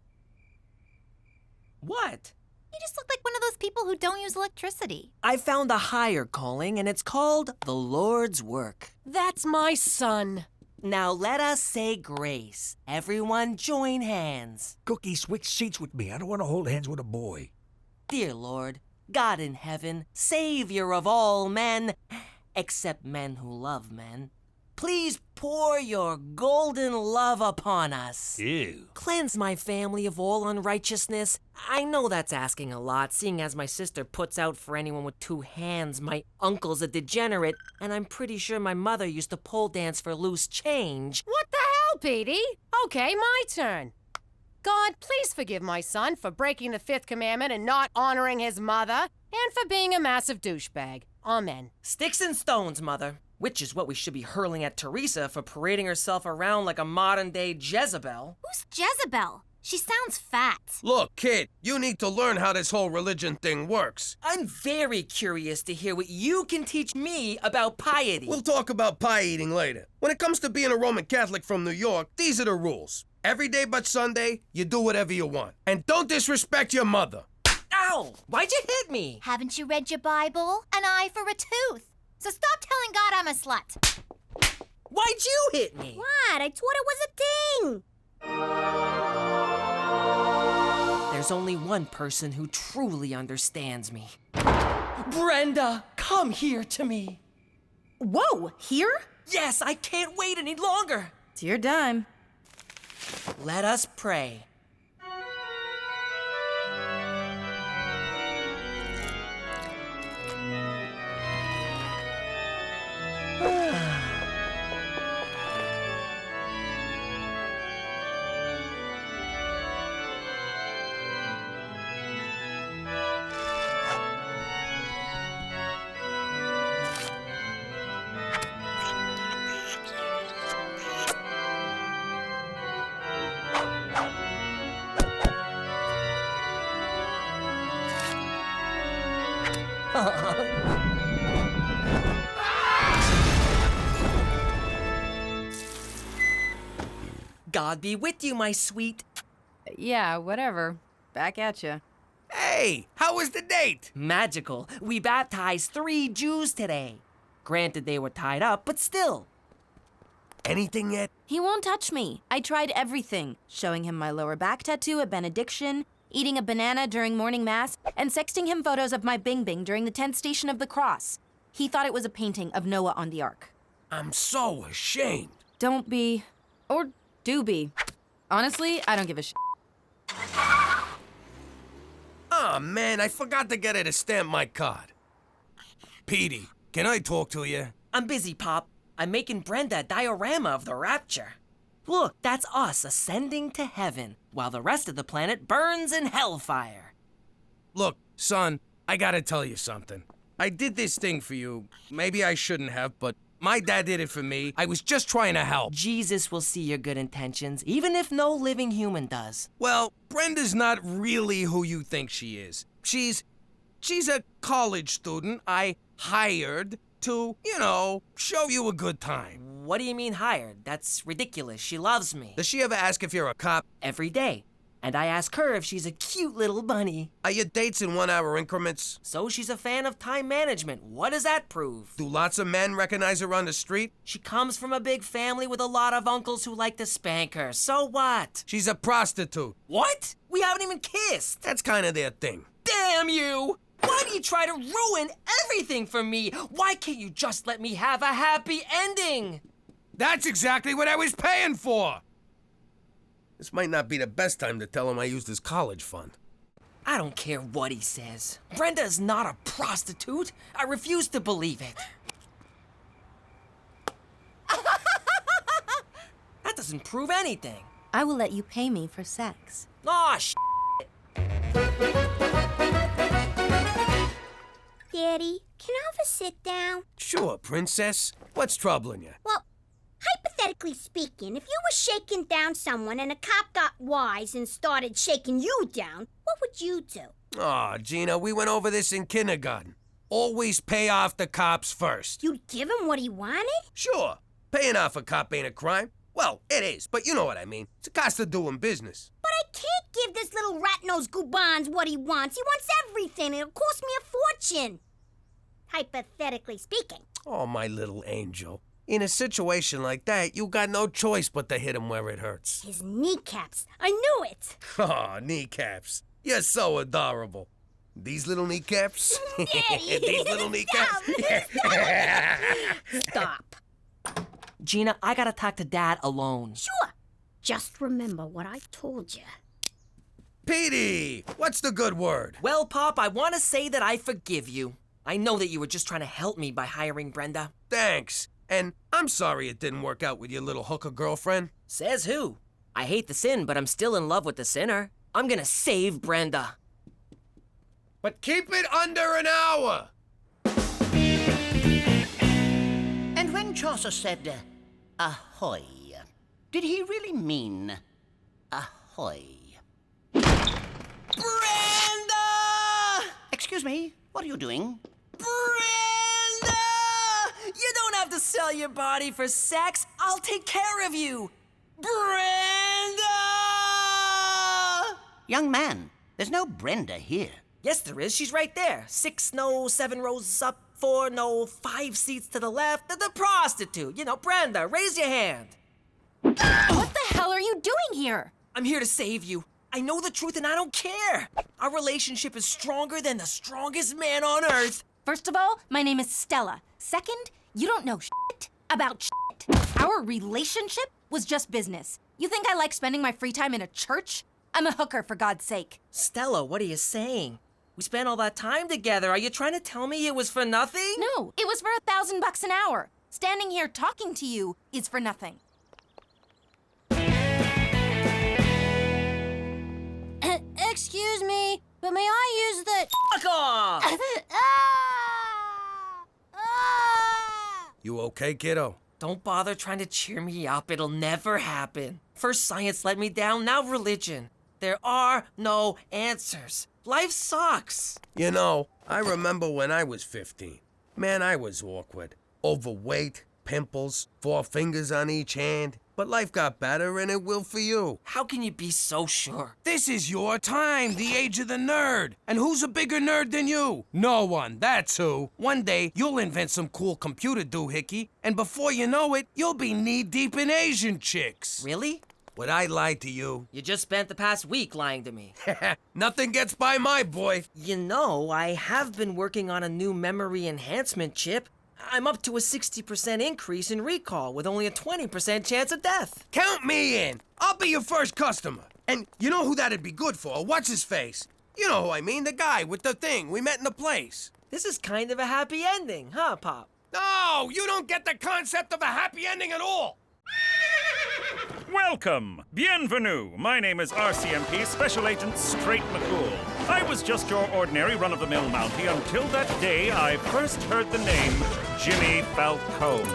Speaker 13: What?
Speaker 15: You just look like one of those people who don't use electricity.
Speaker 13: I found a higher calling, and it's called the Lord's work.
Speaker 12: That's my son.
Speaker 13: Now let us say grace. Everyone join hands.
Speaker 4: Cookie, switch seats with me. I don't want to hold hands with a boy.
Speaker 13: Dear Lord, God in heaven, Savior of all men, except men who love men, please pour your golden love upon us.
Speaker 4: Ew.
Speaker 13: Cleanse my family of all unrighteousness. I know that's asking a lot, seeing as my sister puts out for anyone with two hands. My uncle's a degenerate, and I'm pretty sure my mother used to pole dance for loose change.
Speaker 12: What the hell, Petey? Okay, my turn. God, please forgive my son for breaking the 5th commandment and not honoring his mother, and for being a massive douchebag. Amen.
Speaker 13: Sticks and stones, Mother. Which is what we should be hurling at Theresa for parading herself around like a modern-day Jezebel.
Speaker 15: Who's Jezebel? She sounds fat.
Speaker 1: Look, kid, you need to learn how this whole religion thing works.
Speaker 13: I'm very curious to hear what you can teach me about piety.
Speaker 1: We'll talk about pie eating later. When it comes to being a Roman Catholic from New York, these are the rules. Every day but Sunday, you do whatever you want. And don't disrespect your mother.
Speaker 13: Ow! Why'd you hit me?
Speaker 15: Haven't you read your Bible? An eye for a tooth. So stop telling God I'm a slut.
Speaker 13: Why'd you hit me?
Speaker 10: What? I thought it was a thing.
Speaker 13: There's only one person who truly understands me. Brenda, come here to me.
Speaker 3: Whoa, here?
Speaker 13: Yes, I can't wait any longer.
Speaker 3: It's your dime.
Speaker 13: Let us pray. God be with you, my sweet.
Speaker 3: Yeah, whatever. Back at ya.
Speaker 1: Hey, how was the date?
Speaker 13: Magical. We baptized 3 Jews today. Granted, they were tied up, but still.
Speaker 1: Anything yet?
Speaker 3: He won't touch me. I tried everything. Showing him my lower back tattoo at benediction, eating a banana during morning mass, and sexting him photos of my Bing Bing during the 10th station of the cross. He thought it was a painting of Noah on the ark.
Speaker 1: I'm so ashamed.
Speaker 3: Don't be. Or do be. Honestly, I don't give a shit.
Speaker 1: Oh, man, I forgot to get her to stamp my card. Petey, can I talk to you?
Speaker 13: I'm busy, Pop. I'm making Brenda a diorama of the rapture. Look, that's us ascending to heaven, while the rest of the planet burns in hellfire.
Speaker 1: Look, son, I gotta tell you something. I did this thing for you. Maybe I shouldn't have, but my dad did it for me. I was just trying to help.
Speaker 13: Jesus will see your good intentions, even if no living human does.
Speaker 1: Well, Brenda's not really who you think she is. She's a college student I hired to, you know, show you a good time.
Speaker 13: What do you mean hired? That's ridiculous. She loves me.
Speaker 1: Does she ever ask if you're a cop?
Speaker 13: Every day. And I ask her if she's a cute little bunny.
Speaker 1: Are your dates in 1 hour increments?
Speaker 13: So she's a fan of time management. What does that prove?
Speaker 1: Do lots of men recognize her on the street?
Speaker 13: She comes from a big family with a lot of uncles who like to spank her. So what?
Speaker 1: She's a prostitute.
Speaker 13: What? We haven't even kissed.
Speaker 1: That's kind of their thing.
Speaker 13: Damn you! Why do you try to ruin everything for me? Why can't you just let me have a happy ending?
Speaker 1: That's exactly what I was paying for! This might not be the best time to tell him I used his college fund.
Speaker 13: I don't care what he says. Brenda is not a prostitute. I refuse to believe it. That doesn't prove anything.
Speaker 3: I will let you pay me for sex.
Speaker 13: Aw,
Speaker 10: Daddy, can I have a sit down?
Speaker 1: Sure, princess. What's troubling you?
Speaker 10: Well, hypothetically speaking, if you were shaking down someone and a cop got wise and started shaking you down, what would you do?
Speaker 1: Aw, Gina, we went over this in kindergarten. Always pay off the cops first.
Speaker 10: You'd give him what he wanted?
Speaker 1: Sure. Paying off a cop ain't a crime. Well, it is, but you know what I mean. It's a cost of doing business.
Speaker 10: But I can't give this little rat-nosed goobans what he wants. He wants everything. It'll cost me a fortune. Hypothetically speaking.
Speaker 1: Oh, my little angel. In a situation like that, you got no choice but to hit him where it hurts.
Speaker 10: His kneecaps. I knew it.
Speaker 1: Oh, kneecaps. You're so adorable. These little kneecaps?
Speaker 10: Daddy,
Speaker 1: These little kneecaps?
Speaker 10: Stop.
Speaker 13: Gina, I gotta talk to Dad alone.
Speaker 10: Sure. Just remember what I told you.
Speaker 1: Petey, what's the good word?
Speaker 13: Well, Pop, I want to say that I forgive you. I know that you were just trying to help me by hiring Brenda.
Speaker 1: Thanks. And I'm sorry it didn't work out with your little hooker girlfriend.
Speaker 13: Says who? I hate the sin, but I'm still in love with the sinner. I'm gonna save Brenda.
Speaker 1: But keep it under an hour.
Speaker 14: And when Chaucer said, ahoy, did he really mean ahoy?
Speaker 13: Brenda!
Speaker 14: Excuse me, what are you doing?
Speaker 13: Brenda! You don't have to sell your body for sex. I'll take care of you. Brenda!
Speaker 14: Young man, there's no Brenda here.
Speaker 13: Yes, there is. She's right there. 6 no, 7 rows up, 4 no, 5 seats to the left. The prostitute. You know, Brenda, raise your hand.
Speaker 3: What the hell are you doing here?
Speaker 13: I'm here to save you. I know the truth and I don't care. Our relationship is stronger than the strongest man on earth.
Speaker 3: First of all, my name is Stella. Second, you don't know shit about shit. Our relationship was just business. You think I like spending my free time in a church? I'm a hooker, for God's sake.
Speaker 13: Stella, what are you saying? We spent all that time together. Are you trying to tell me it was for nothing?
Speaker 3: No, it was for $1,000 an hour. Standing here talking to you is for nothing. Excuse me, but may I use the...
Speaker 13: Fuck off!
Speaker 1: You okay, kiddo?
Speaker 13: Don't bother trying to cheer me up. It'll never happen. First science let me down, now religion. There are no answers. Life sucks.
Speaker 1: You know, I remember when I was 15. Man, I was awkward. Overweight, pimples, 4 fingers on each hand. But life got better and it will for you.
Speaker 13: How can you be so sure?
Speaker 1: This is your time, the age of the nerd. And who's a bigger nerd than you? No one, that's who. One day, you'll invent some cool computer doohickey, and before you know it, you'll be knee-deep in Asian chicks.
Speaker 13: Really?
Speaker 1: Would I lie to you?
Speaker 13: You just spent the past week lying to me.
Speaker 1: Nothing gets by my boy.
Speaker 13: You know, I have been working on a new memory enhancement chip. I'm up to a 60% increase in recall with only a 20% chance of death.
Speaker 1: Count me in. I'll be your first customer. And you know who that'd be good for? What's his face? You know who I mean, the guy with the thing we met in the place.
Speaker 13: This is kind of a happy ending, huh, Pop?
Speaker 1: No, you don't get the concept of a happy ending at all.
Speaker 8: Welcome! Bienvenue! My name is RCMP Special Agent McCool. I was just your ordinary run-of-the-mill Mountie until that day I first heard the name Jimmy Falcone.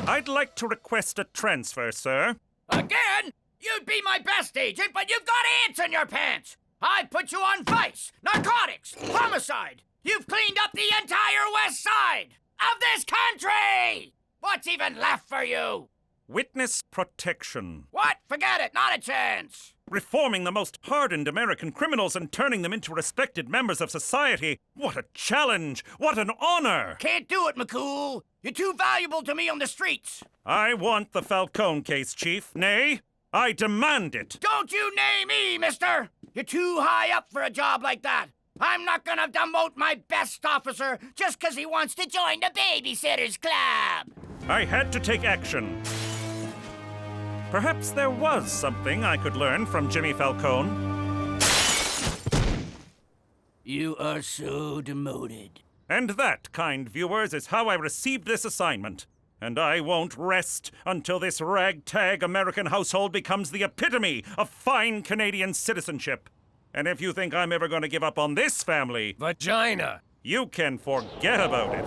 Speaker 8: I'd like to request a transfer, sir.
Speaker 20: Again? You'd be my best agent, but you've got ants in your pants! I'd put you on vice, narcotics, homicide! You've cleaned up the entire West Side! of this country! What's even left for you?
Speaker 8: Witness protection.
Speaker 20: What? Forget it, not a chance!
Speaker 8: Reforming the most hardened American criminals and turning them into respected members of society. What a challenge! What an honor!
Speaker 20: Can't do it, McCool. You're too valuable to me on the streets.
Speaker 8: I want the Falcone case, Chief. Nay, I demand it.
Speaker 20: Don't you nay me, mister! You're too high up for a job like that. I'm not gonna demote my best officer just 'cause he wants to join the Babysitters Club.
Speaker 8: I had to take action. Perhaps there was something I could learn from Jimmy Falcone.
Speaker 19: You are so demoted.
Speaker 8: And that, kind viewers, is how I received this assignment. And I won't rest until this ragtag American household becomes the epitome of fine Canadian citizenship. And if you think I'm ever going to give up on this family...
Speaker 1: Vagina!
Speaker 8: You can forget about it.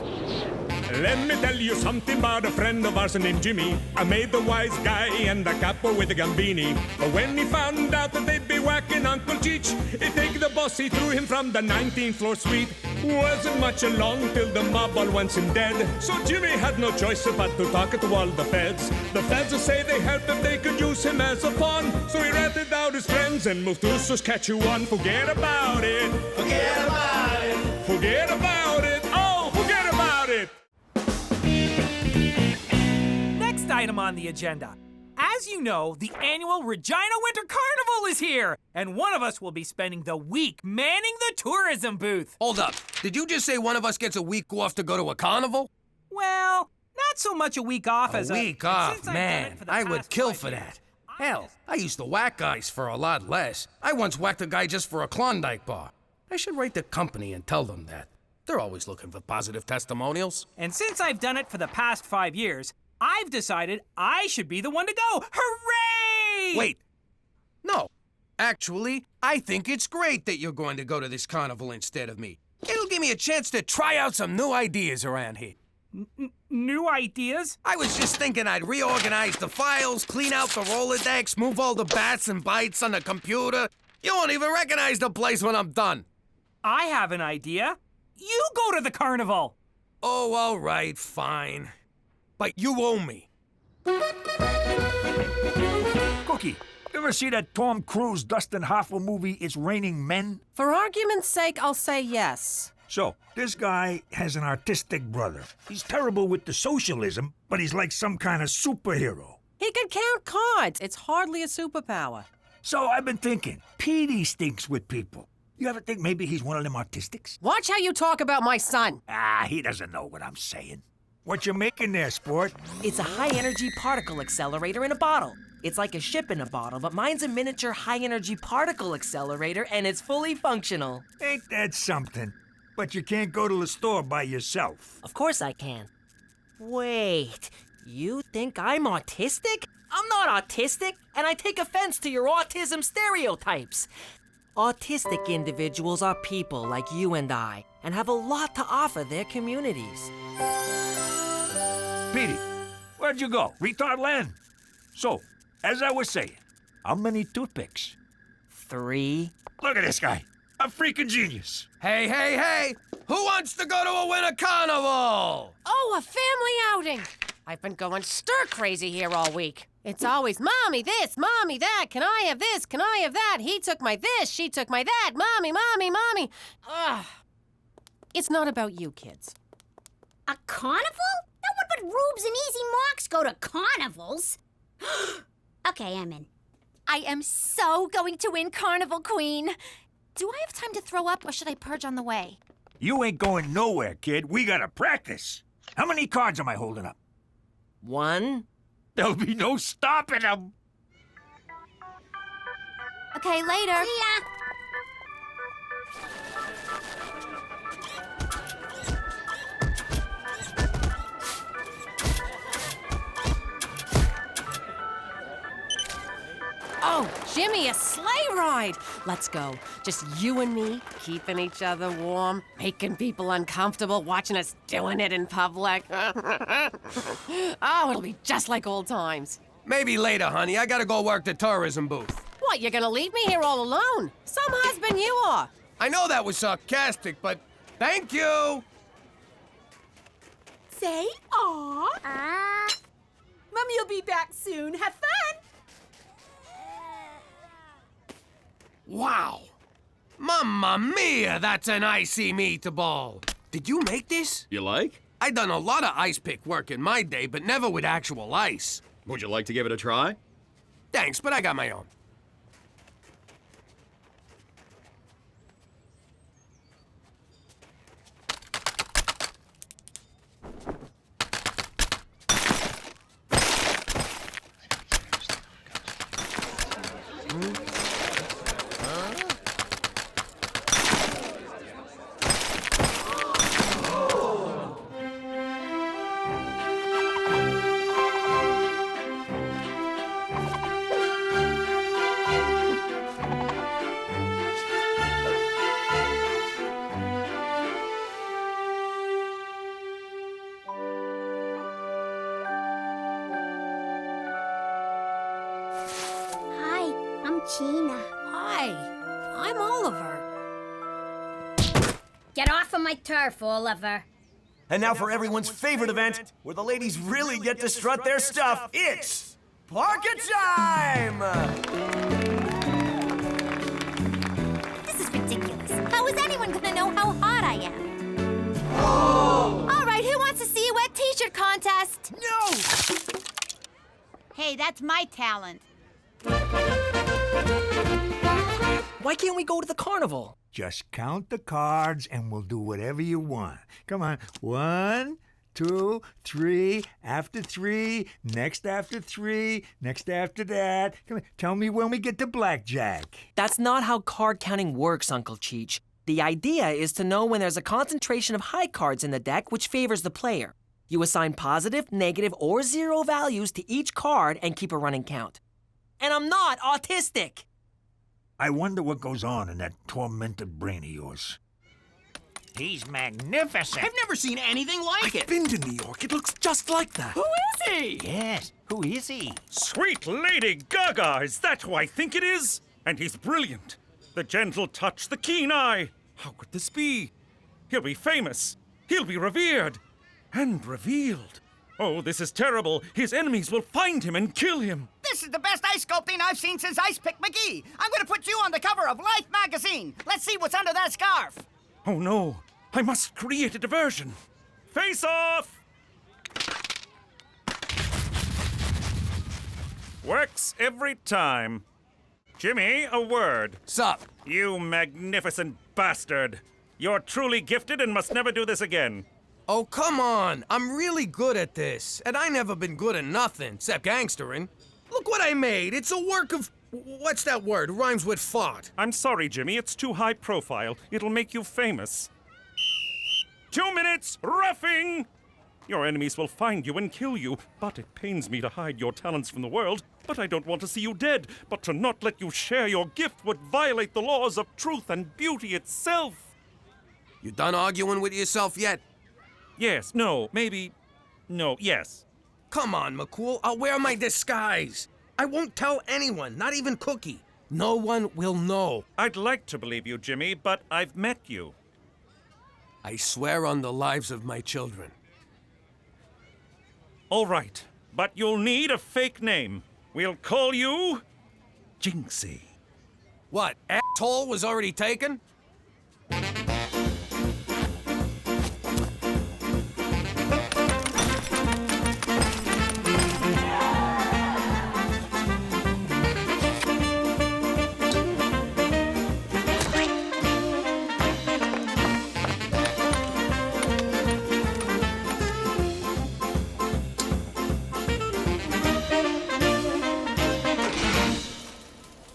Speaker 5: Let me tell you something about a friend of ours named Jimmy. I made the wise guy and the capo with the gambini. But when he found out that they'd be whacking Uncle Cheech, he take the boss, he threw him from the 19th floor suite. Wasn't much along till the mob all wants him dead. So Jimmy had no choice but to talk to all the feds. The feds will say they helped if they could use him as a pawn. So he ratted out his friends and moved to Saskatchewan. Forget about it. Forget about it. Forget about it. Oh, forget about it.
Speaker 2: Next item on the agenda. As you know, the annual Regina Winter Carnival is here, and one of us will be spending the week manning the tourism booth.
Speaker 1: Hold up. Did you just say one of us gets a week off to go to a carnival?
Speaker 2: Well, not so much a week off as
Speaker 1: a week off, man. I would kill for that. Hell, I used to whack guys for a lot less. I once whacked a guy just for a Klondike bar. I should write the company and tell them that. They're always looking for positive testimonials.
Speaker 2: And since I've done it for the past 5 years, I've decided I should be the one to go. Hooray!
Speaker 1: Wait. No. Actually, I think it's great that you're going to go to this carnival instead of me. It'll give me a chance to try out some new ideas around here.
Speaker 2: New ideas?
Speaker 1: I was just thinking I'd reorganize the files, clean out the Rolodex, move all the bats and bytes on the computer. You won't even recognize the place when I'm done.
Speaker 2: I have an idea. You go to the carnival.
Speaker 1: Oh, all right, fine. But you owe me.
Speaker 4: Cookie, you ever see that Tom Cruise, Dustin Hoffman movie, It's Raining Men?
Speaker 12: For argument's sake, I'll say yes.
Speaker 4: So, this guy has an artistic brother. He's terrible with the socialism, but he's like some kind of superhero.
Speaker 12: He can count cards. It's hardly a superpower.
Speaker 4: So I've been thinking, Petey stinks with people. You ever think maybe he's one of them artistics?
Speaker 12: Watch how you talk about my son.
Speaker 4: Ah, he doesn't know what I'm saying. What you making there, sport?
Speaker 13: It's a high-energy particle accelerator in a bottle. It's like a ship in a bottle, but mine's a miniature high-energy particle accelerator, and it's fully functional.
Speaker 4: Ain't that something? But you can't go to the store by yourself.
Speaker 13: Of course I can. Wait, you think I'm autistic? I'm not autistic, and I take offense to your autism stereotypes. Autistic individuals are people like you and I, and have a lot to offer their communities.
Speaker 4: Petey, where'd you go? Retard land? So, as I was saying, how many toothpicks?
Speaker 13: 3.
Speaker 4: Look at this guy. A freaking genius.
Speaker 1: Hey, hey, hey! Who wants to go to a winter carnival?
Speaker 12: Oh, a family outing. I've been going stir-crazy here all week. It's always, Mommy this, Mommy that, can I have this, can I have that? He took my this, she took my that, Mommy, Mommy, Mommy. Ugh. It's not about you, kids.
Speaker 10: A carnival? No one but rubes and easy marks go to carnivals. Okay, I'm in.
Speaker 15: I am so going to win Carnival Queen. Do I have time to throw up, or should I purge on the way?
Speaker 4: You ain't going nowhere, kid. We gotta practice. How many cards am I holding up?
Speaker 13: 1.
Speaker 4: There'll be no stopping them.
Speaker 15: Okay, later.
Speaker 10: See ya.
Speaker 12: Oh, Jimmy, a sleigh ride. Let's go. Just you and me, keeping each other warm, making people uncomfortable, watching us doing it in public. Oh, it'll be just like old times.
Speaker 1: Maybe later, honey. I gotta go work the tourism booth.
Speaker 12: What, you're gonna leave me here all alone? Some husband you are.
Speaker 1: I know that was sarcastic, but thank you.
Speaker 7: Say aw. Mommy will be back soon. Have fun.
Speaker 1: Wow! Mamma mia, that's an icy meatball! Did you make this?
Speaker 16: You like?
Speaker 1: I done a lot of ice pick work in my day, but never with actual ice.
Speaker 16: Would you like to give it a try?
Speaker 1: Thanks, but I got my own.
Speaker 10: Gina.
Speaker 12: Hi, I'm Oliver.
Speaker 10: Get off of my turf, Oliver.
Speaker 21: And now for everyone's favorite event, where the ladies really get to strut their stuff. It's Parka Time!
Speaker 15: This is ridiculous. How is anyone gonna know how hot I am?
Speaker 21: Oh!
Speaker 15: All right, who wants to see a wet t-shirt contest?
Speaker 21: No!
Speaker 23: Hey, that's my talent.
Speaker 13: Why can't we go to the carnival?
Speaker 4: Just count the cards and we'll do whatever you want. Come on. 1, 2, 3, after 3, next after 3, next after that. Come on. Tell me when we get to blackjack.
Speaker 13: That's not how card counting works, Uncle Cheech. The idea is to know when there's a concentration of high cards in the deck which favors the player. You assign positive, negative, or 0 values to each card and keep a running count. And I'm not autistic!
Speaker 4: I wonder what goes on in that tormented brain of yours.
Speaker 20: He's magnificent.
Speaker 19: I've never seen anything like it.
Speaker 22: I've been to New York. It looks just like that.
Speaker 19: Who is he?
Speaker 20: Yes, who is he?
Speaker 8: Sweet Lady Gaga, is that who I think it is? And he's brilliant. The gentle touch, the keen eye. How could this be? He'll be famous. He'll be revered. And revealed. Oh, this is terrible. His enemies will find him and kill him.
Speaker 20: This is the best ice sculpting I've seen since Ice Pick McGee. I'm going to put you on the cover of Life magazine. Let's see what's under that scarf.
Speaker 8: Oh, no. I must create a diversion. Face off! Works every time. Jimmy, a word.
Speaker 1: Sup?
Speaker 8: You magnificent bastard. You're truly gifted and must never do this again.
Speaker 1: Oh, come on. I'm really good at this. And I never been good at nothing, except gangstering. Look what I made. It's a work of... What's that word? Rhymes with fart.
Speaker 8: I'm sorry, Jimmy. It's too high profile. It'll make you famous. 2 minutes, roughing! Your enemies will find you and kill you. But it pains me to hide your talents from the world. But I don't want to see you dead. But to not let you share your gift would violate the laws of truth and beauty itself.
Speaker 1: You done arguing with yourself yet?
Speaker 8: Yes, no, maybe... No, yes.
Speaker 1: Come on, McCool. I'll wear my disguise. I won't tell anyone, not even Cookie. No one will know.
Speaker 8: I'd like to believe you, Jimmy, but I've met you.
Speaker 1: I swear on the lives of my children.
Speaker 8: All right, but you'll need a fake name. We'll call you... Jinxie.
Speaker 1: What, asshole was already taken?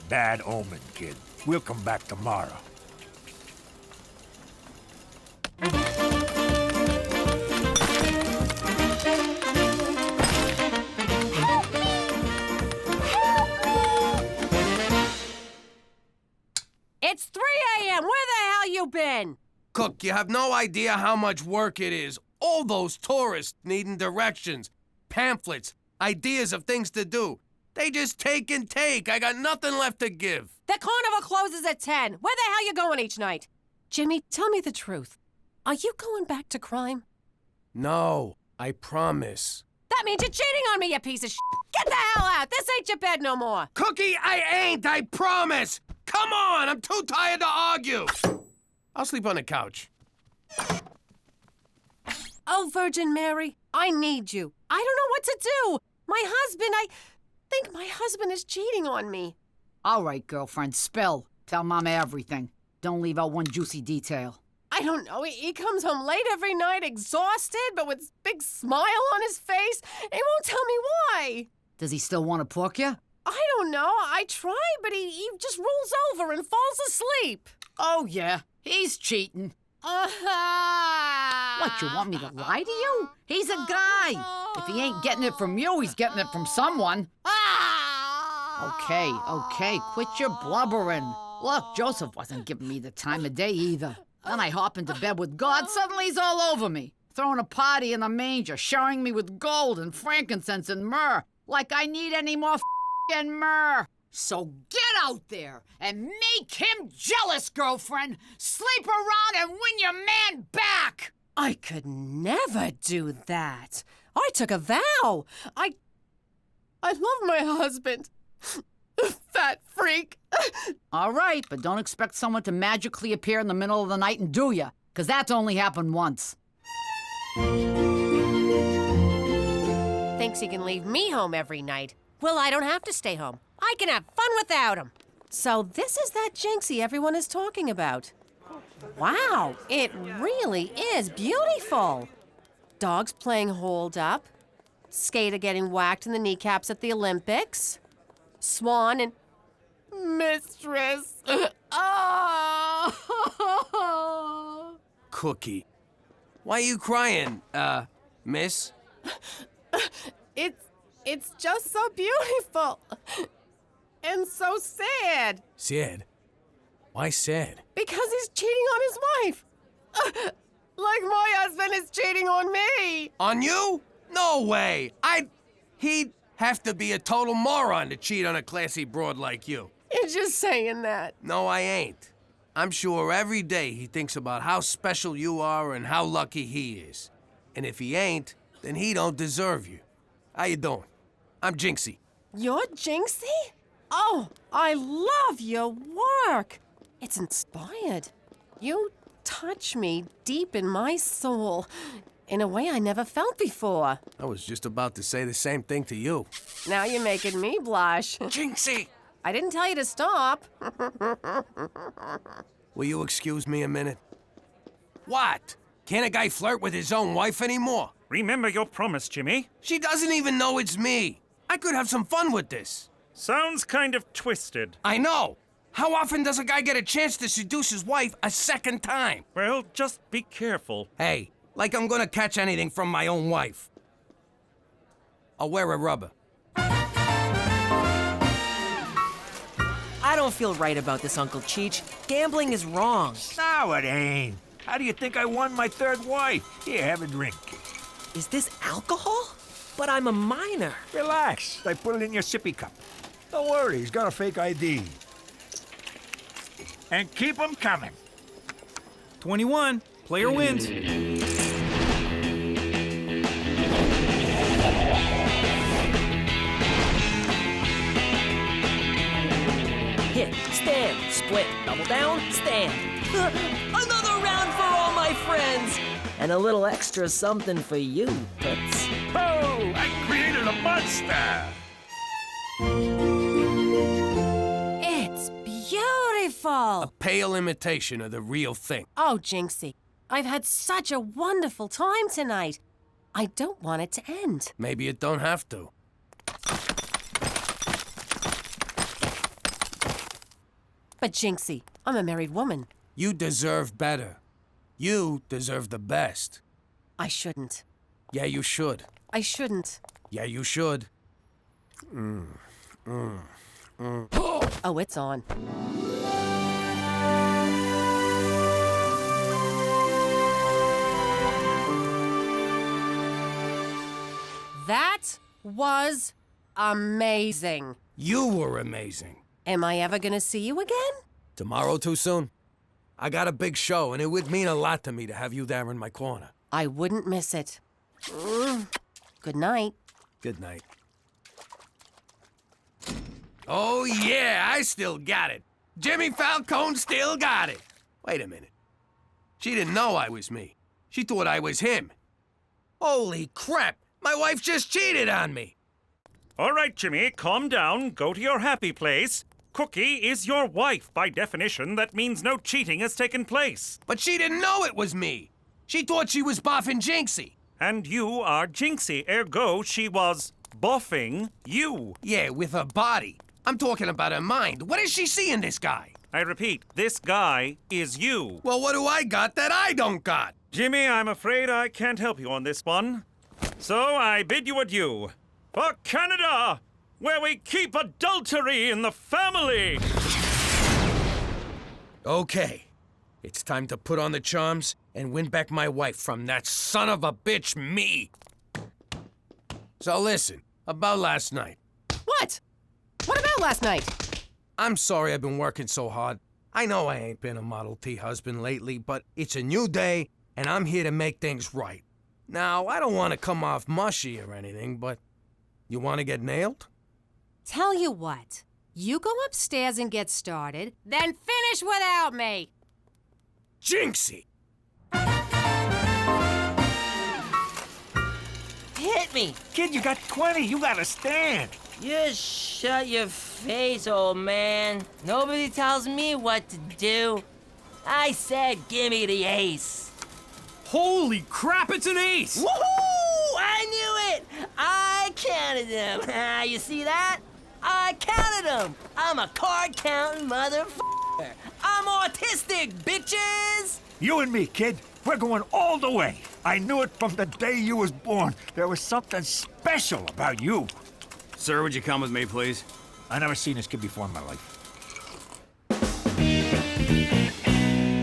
Speaker 4: Bad omen, kid. We'll come back tomorrow.
Speaker 12: It's 3 a.m. Where the hell you been?
Speaker 1: Cook, you have no idea how much work it is. All those tourists needing directions, pamphlets, ideas of things to do. They just take and take. I got nothing left to give.
Speaker 12: The carnival closes at 10. Where the hell you going each night? Jimmy, tell me the truth. Are you going back to crime?
Speaker 1: No, I promise.
Speaker 12: That means you're cheating on me, you piece of shit. Get the hell out. This ain't your bed no more.
Speaker 1: Cookie, I ain't, I promise! Come on, I'm too tired to argue! I'll sleep on the couch.
Speaker 12: Oh, Virgin Mary, I need you. I don't know what to do. I think my husband is cheating on me.
Speaker 18: All right, girlfriend, spill. Tell Mama everything. Don't leave out one juicy detail.
Speaker 12: I don't know. He comes home late every night, exhausted, but with a big smile on his face. He won't tell me why.
Speaker 18: Does he still want to pork you?
Speaker 12: I don't know. I try, but he just rolls over and falls asleep.
Speaker 18: Oh, yeah. He's cheating. What, you want me to lie to you? He's a guy. If he ain't getting it from you, he's getting it from someone. Okay, quit your blubbering. Look, Joseph wasn't giving me the time of day either. Then I hop into bed with God, suddenly he's all over me, throwing a party in the manger, showering me with gold and frankincense and myrrh, like I need any more f***ing myrrh. So get out there and make him jealous, girlfriend. Sleep around and win your man back.
Speaker 12: I could never do that. I took a vow. I love my husband. Fat freak.
Speaker 18: All right, but don't expect someone to magically appear in the middle of the night and do ya, because that's only happened once.
Speaker 12: Thinks he can leave me home every night. Well, I don't have to stay home. I can have fun without him. So this is that Jinxie everyone is talking about. Wow, it really is beautiful. Dogs playing hold up. Skater getting whacked in the kneecaps at the Olympics. Swan and mistress. Oh.
Speaker 1: Cookie. Why are you crying, miss?
Speaker 12: It's just so beautiful. And so sad.
Speaker 1: Sad? Why sad?
Speaker 12: Because he's cheating on his wife. Like my husband is cheating on me.
Speaker 1: On you? No way. He'd have to be a total moron to cheat on a classy broad like you.
Speaker 12: You're just saying that.
Speaker 1: No, I ain't. I'm sure every day he thinks about how special you are and how lucky he is. And if he ain't, then he don't deserve you. How you doing? I'm Jinxie.
Speaker 12: You're Jinxie? Oh, I love your work. It's inspired. You touch me deep in my soul in a way I never felt before.
Speaker 1: I was just about to say the same thing to you.
Speaker 12: Now you're making me blush.
Speaker 1: Jinxie!
Speaker 12: I didn't tell you to stop.
Speaker 1: Will you excuse me a minute? What? Can't a guy flirt with his own wife anymore?
Speaker 8: Remember your promise, Jimmy.
Speaker 1: She doesn't even know it's me. I could have some fun with this.
Speaker 8: Sounds kind of twisted.
Speaker 1: I know. How often does a guy get a chance to seduce his wife a second time?
Speaker 8: Well, just be careful.
Speaker 1: Hey, like I'm gonna catch anything from my own wife. I'll wear a rubber.
Speaker 13: I don't feel right about this, Uncle Cheech. Gambling is wrong.
Speaker 4: No, it ain't. How do you think I won my third wife? Here, have a drink.
Speaker 13: Is this alcohol? But I'm a minor.
Speaker 4: Relax. I put it in your sippy cup. Don't worry, he's got a fake ID. And keep 'em coming.
Speaker 2: 21. Player wins.
Speaker 13: Hit, stand, split, double down, stand. Another round for all my friends! And a little extra something for you, Toots.
Speaker 4: Oh, I created a monster!
Speaker 12: It's beautiful.
Speaker 1: A pale imitation of the real thing.
Speaker 12: Oh, Jinxie, I've had such a wonderful time tonight. I don't want it to end.
Speaker 1: Maybe it don't have to.
Speaker 12: But Jinxie, I'm a married woman.
Speaker 1: You deserve better. You deserve the best.
Speaker 12: I shouldn't.
Speaker 1: Yeah, you should.
Speaker 12: I shouldn't.
Speaker 1: Yeah, you should.
Speaker 12: Oh, it's on. That was amazing.
Speaker 1: You were amazing.
Speaker 12: Am I ever gonna see you again?
Speaker 1: Tomorrow too soon? I got a big show, and it would mean a lot to me to have you there in my corner.
Speaker 12: I wouldn't miss it. Good night.
Speaker 1: Good night. Oh, yeah, I still got it. Jimmy Falcone still got it. Wait a minute. She didn't know I was me. She thought I was him. Holy crap! My wife just cheated on me!
Speaker 8: All right, Jimmy, calm down. Go to your happy place. Cookie is your wife. By definition, that means no cheating has taken place.
Speaker 1: But she didn't know it was me. She thought she was boffing Jinxie.
Speaker 8: And you are Jinxie, ergo she was boffing you.
Speaker 1: Yeah, with her body. I'm talking about her mind. What does she see in this guy?
Speaker 8: I repeat, this guy is you.
Speaker 1: Well, what do I got that I don't got?
Speaker 8: Jimmy, I'm afraid I can't help you on this one. So I bid you adieu. For Canada, where we keep adultery in the family.
Speaker 1: Okay. It's time to put on the charms and win back my wife from that son of a bitch, me. So listen, about last night.
Speaker 12: What? What about last night?
Speaker 1: I'm sorry I've been working so hard. I know I ain't been a Model T husband lately, but it's a new day, and I'm here to make things right. Now, I don't want to come off mushy or anything, but you want to get nailed?
Speaker 12: Tell you what, you go upstairs and get started, then finish without me.
Speaker 1: Jinxie!
Speaker 13: Hit me!
Speaker 4: Kid, you got 20. You gotta stand.
Speaker 13: Just shut your face, old man. Nobody tells me what to do. I said gimme the ace.
Speaker 2: Holy crap, it's an ace!
Speaker 13: Woohoo! I knew it! I counted them. You see that? I counted them. I'm a card-counting motherfucker. I'm autistic, bitches!
Speaker 4: You and me, kid. We're going all the way. I knew it from the day you was born. There was something special about you.
Speaker 11: Sir, would you come with me, please?
Speaker 4: I never seen this kid before in my life.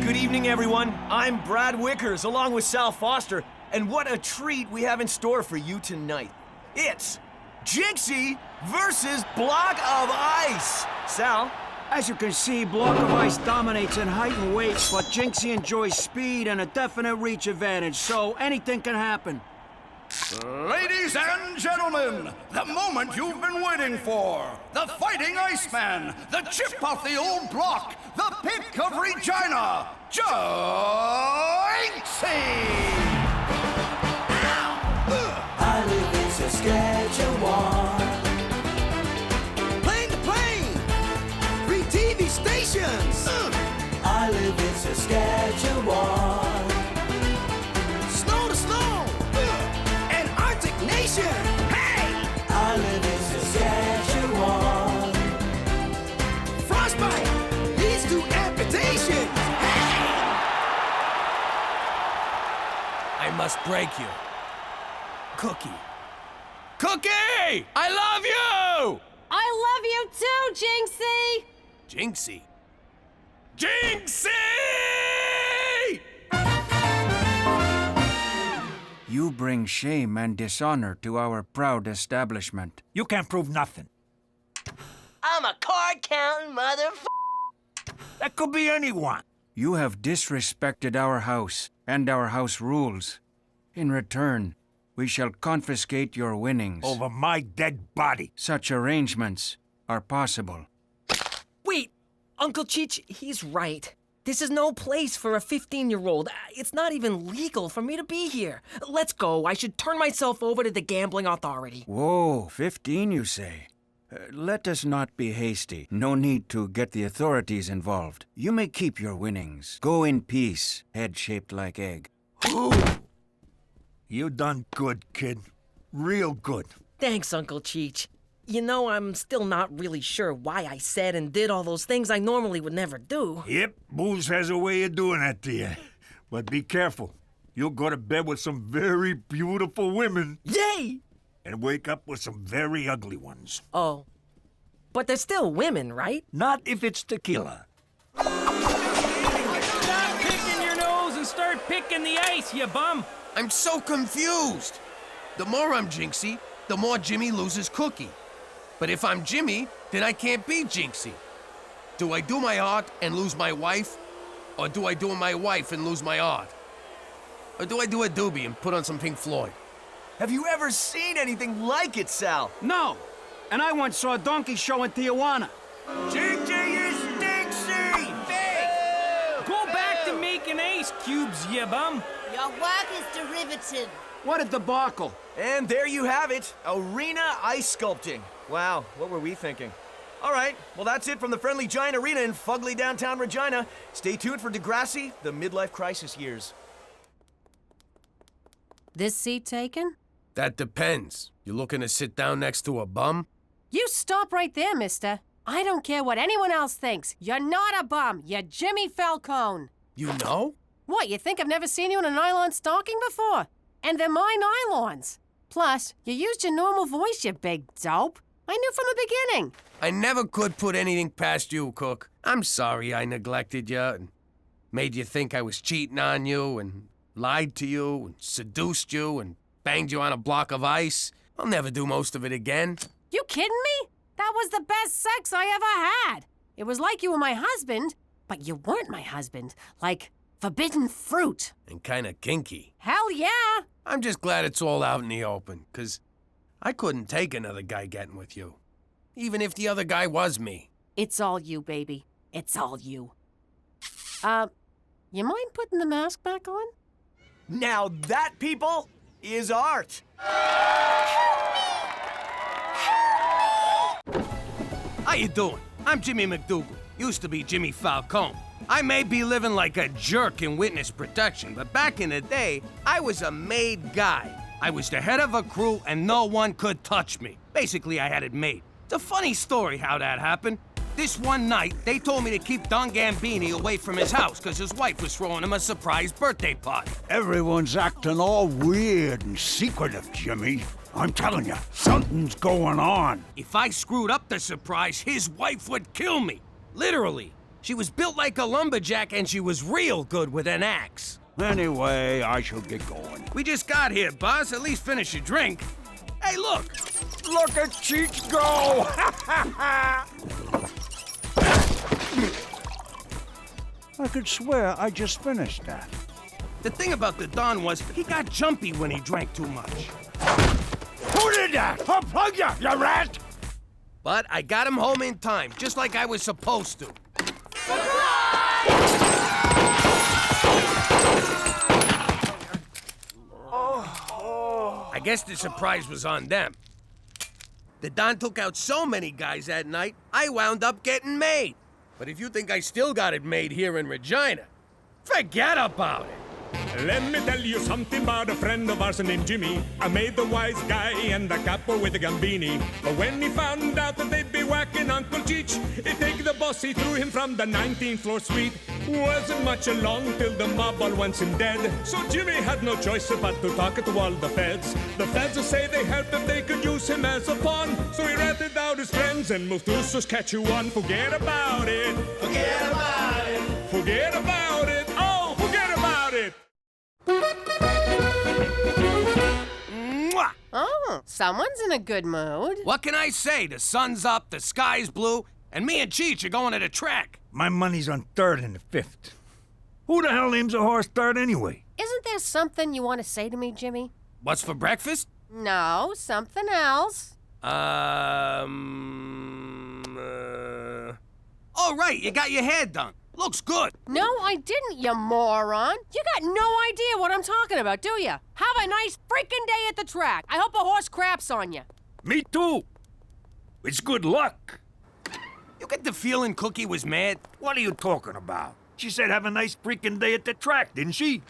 Speaker 21: Good evening, everyone. I'm Brad Wickers, along with Sal Foster, and what a treat we have in store for you tonight. It's Jinxie versus Block of Ice. Sal?
Speaker 19: As you can see, Block of Ice dominates in height and weight, but Jinxie enjoys speed and a definite reach advantage, so anything can happen.
Speaker 16: Ladies and gentlemen, the moment you've been waiting for. The Fighting Iceman, the chip off the old block, the pick of Regina, Jinxie!
Speaker 17: I live in Saskatchewan.
Speaker 21: Plane to plane! 3 TV stations!
Speaker 17: I live in Saskatchewan.
Speaker 21: Snow to snow! An Arctic nation! Hey!
Speaker 17: I live in Saskatchewan.
Speaker 21: Frostbite leads to amputation! Hey!
Speaker 1: I must break you. Cookie. Cookie! I love you!
Speaker 12: I love you too, Jinxie!
Speaker 1: Jinxie? Jinxie!
Speaker 24: You bring shame and dishonor to our proud establishment.
Speaker 4: You can't prove nothing.
Speaker 13: I'm a card-counting motherfucker.
Speaker 4: That could be anyone.
Speaker 24: You have disrespected our house and our house rules. In return, we shall confiscate your winnings.
Speaker 4: Over my dead body.
Speaker 24: Such arrangements are possible.
Speaker 13: Wait, Uncle Cheech, he's right. This is no place for a 15-year-old. It's not even legal for me to be here. Let's go. I should turn myself over to the gambling authority.
Speaker 24: Whoa, 15 you say? Let us not be hasty. No need to get the authorities involved. You may keep your winnings. Go in peace, head shaped like egg.
Speaker 4: Ooh. You done good, kid. Real good.
Speaker 13: Thanks, Uncle Cheech. You know, I'm still not really sure why I said and did all those things I normally would never do.
Speaker 4: Yep, booze has a way of doing that to you. But be careful. You'll go to bed with some very beautiful women.
Speaker 13: Yay!
Speaker 4: And wake up with some very ugly ones.
Speaker 13: Oh. But they're still women, right?
Speaker 4: Not if it's tequila.
Speaker 2: Stop picking your nose and start picking the ice, you bum!
Speaker 1: I'm so confused. The more I'm Jinxie, the more Jimmy loses Cookie. But if I'm Jimmy, then I can't be Jinxie. Do I do my art and lose my wife? Or do I do my wife and lose my art? Or do I do a doobie and put on some Pink Floyd?
Speaker 21: Have you ever seen anything like it, Sal?
Speaker 24: No. And I once saw a donkey show in Tijuana.
Speaker 4: Gigi is Dixie!
Speaker 2: Go back to making ice cubes, you bum.
Speaker 3: Your work is derivative.
Speaker 24: What a debacle.
Speaker 21: And there you have it, arena ice sculpting. Wow, what were we thinking? All right, well that's it from the Friendly Giant Arena in Fugly, downtown Regina. Stay tuned for Degrassi, the midlife crisis years.
Speaker 12: This seat taken?
Speaker 1: That depends. You looking to sit down next to a bum?
Speaker 12: You stop right there, mister. I don't care what anyone else thinks. You're not a bum. You're Jimmy Falcone.
Speaker 1: You know?
Speaker 12: What, you think I've never seen you in a nylon stocking before? And they're my nylons. Plus, you used your normal voice, you big dope. I knew from the beginning.
Speaker 1: I never could put anything past you, Cook. I'm sorry I neglected you and made you think I was cheating on you and lied to you and seduced you and banged you on a block of ice. I'll never do most of it again.
Speaker 12: You kidding me? That was the best sex I ever had. It was like you were my husband, but you weren't my husband. Like forbidden fruit.
Speaker 1: And kinda kinky.
Speaker 12: Hell yeah!
Speaker 1: I'm just glad it's all out in the open, 'cause I couldn't take another guy getting with you. Even if the other guy was me.
Speaker 12: It's all you, baby. It's all you. You mind putting the mask back on?
Speaker 21: Now that, people, is art.
Speaker 1: How you doing? I'm Jimmy McDougal. Used to be Jimmy Falcone. I may be living like a jerk in witness protection, but back in the day, I was a made guy. I was the head of a crew and no one could touch me. Basically, I had it made. It's a funny story how that happened. This one night, they told me to keep Don Gambini away from his house because his wife was throwing him a surprise birthday party.
Speaker 4: Everyone's acting all weird and secretive, Jimmy. I'm telling you, something's going on.
Speaker 1: If I screwed up the surprise, his wife would kill me. Literally. She was built like a lumberjack and she was real good with an axe.
Speaker 4: Anyway, I shall get going.
Speaker 1: We just got here, boss. At least finish your drink. Hey, look!
Speaker 4: Look at Cheech go! I could swear I just finished that.
Speaker 1: The thing about the Don was he got jumpy when he drank too much.
Speaker 4: Who did that? Unplug you rat!
Speaker 1: But I got him home in time, just like I was supposed to. I guess the surprise was on them. The Don took out so many guys that night, I wound up getting made. But if you think I still got it made here in Regina, forget about it.
Speaker 5: Let me tell you something about a friend of ours named Jimmy. I made the wise guy and the capo with the gambini. But when he found out that they'd be whacking Uncle Cheech, he'd take the boss, he threw him from the 19th floor suite. Wasn't much along till the mob all wants him dead. So Jimmy had no choice but to talk to all the feds. The feds will say they helped if they could use him as a pawn. So he ratted out his friends and moved to Saskatchewan. Forget about it. Forget about it. Forget about it. Oh, forget about it.
Speaker 1: Mwah!
Speaker 12: Oh, someone's in a good mood.
Speaker 1: What can I say? The sun's up, the sky's blue, and me and Cheech are going to the track.
Speaker 4: My money's on third and the fifth. Who the hell names a horse third anyway?
Speaker 12: Isn't there something you want to say to me, Jimmy?
Speaker 1: What's for breakfast?
Speaker 12: No, something else.
Speaker 1: Oh, right, you got your hair done. Looks good.
Speaker 12: No, I didn't, you moron. You got no idea what I'm talking about, do you? Have a nice freaking day at the track. I hope a horse craps on you.
Speaker 4: Me too. It's good luck.
Speaker 1: You get the feeling Cookie was mad?
Speaker 4: What are you talking about? She said have a nice freaking day at the track, didn't she?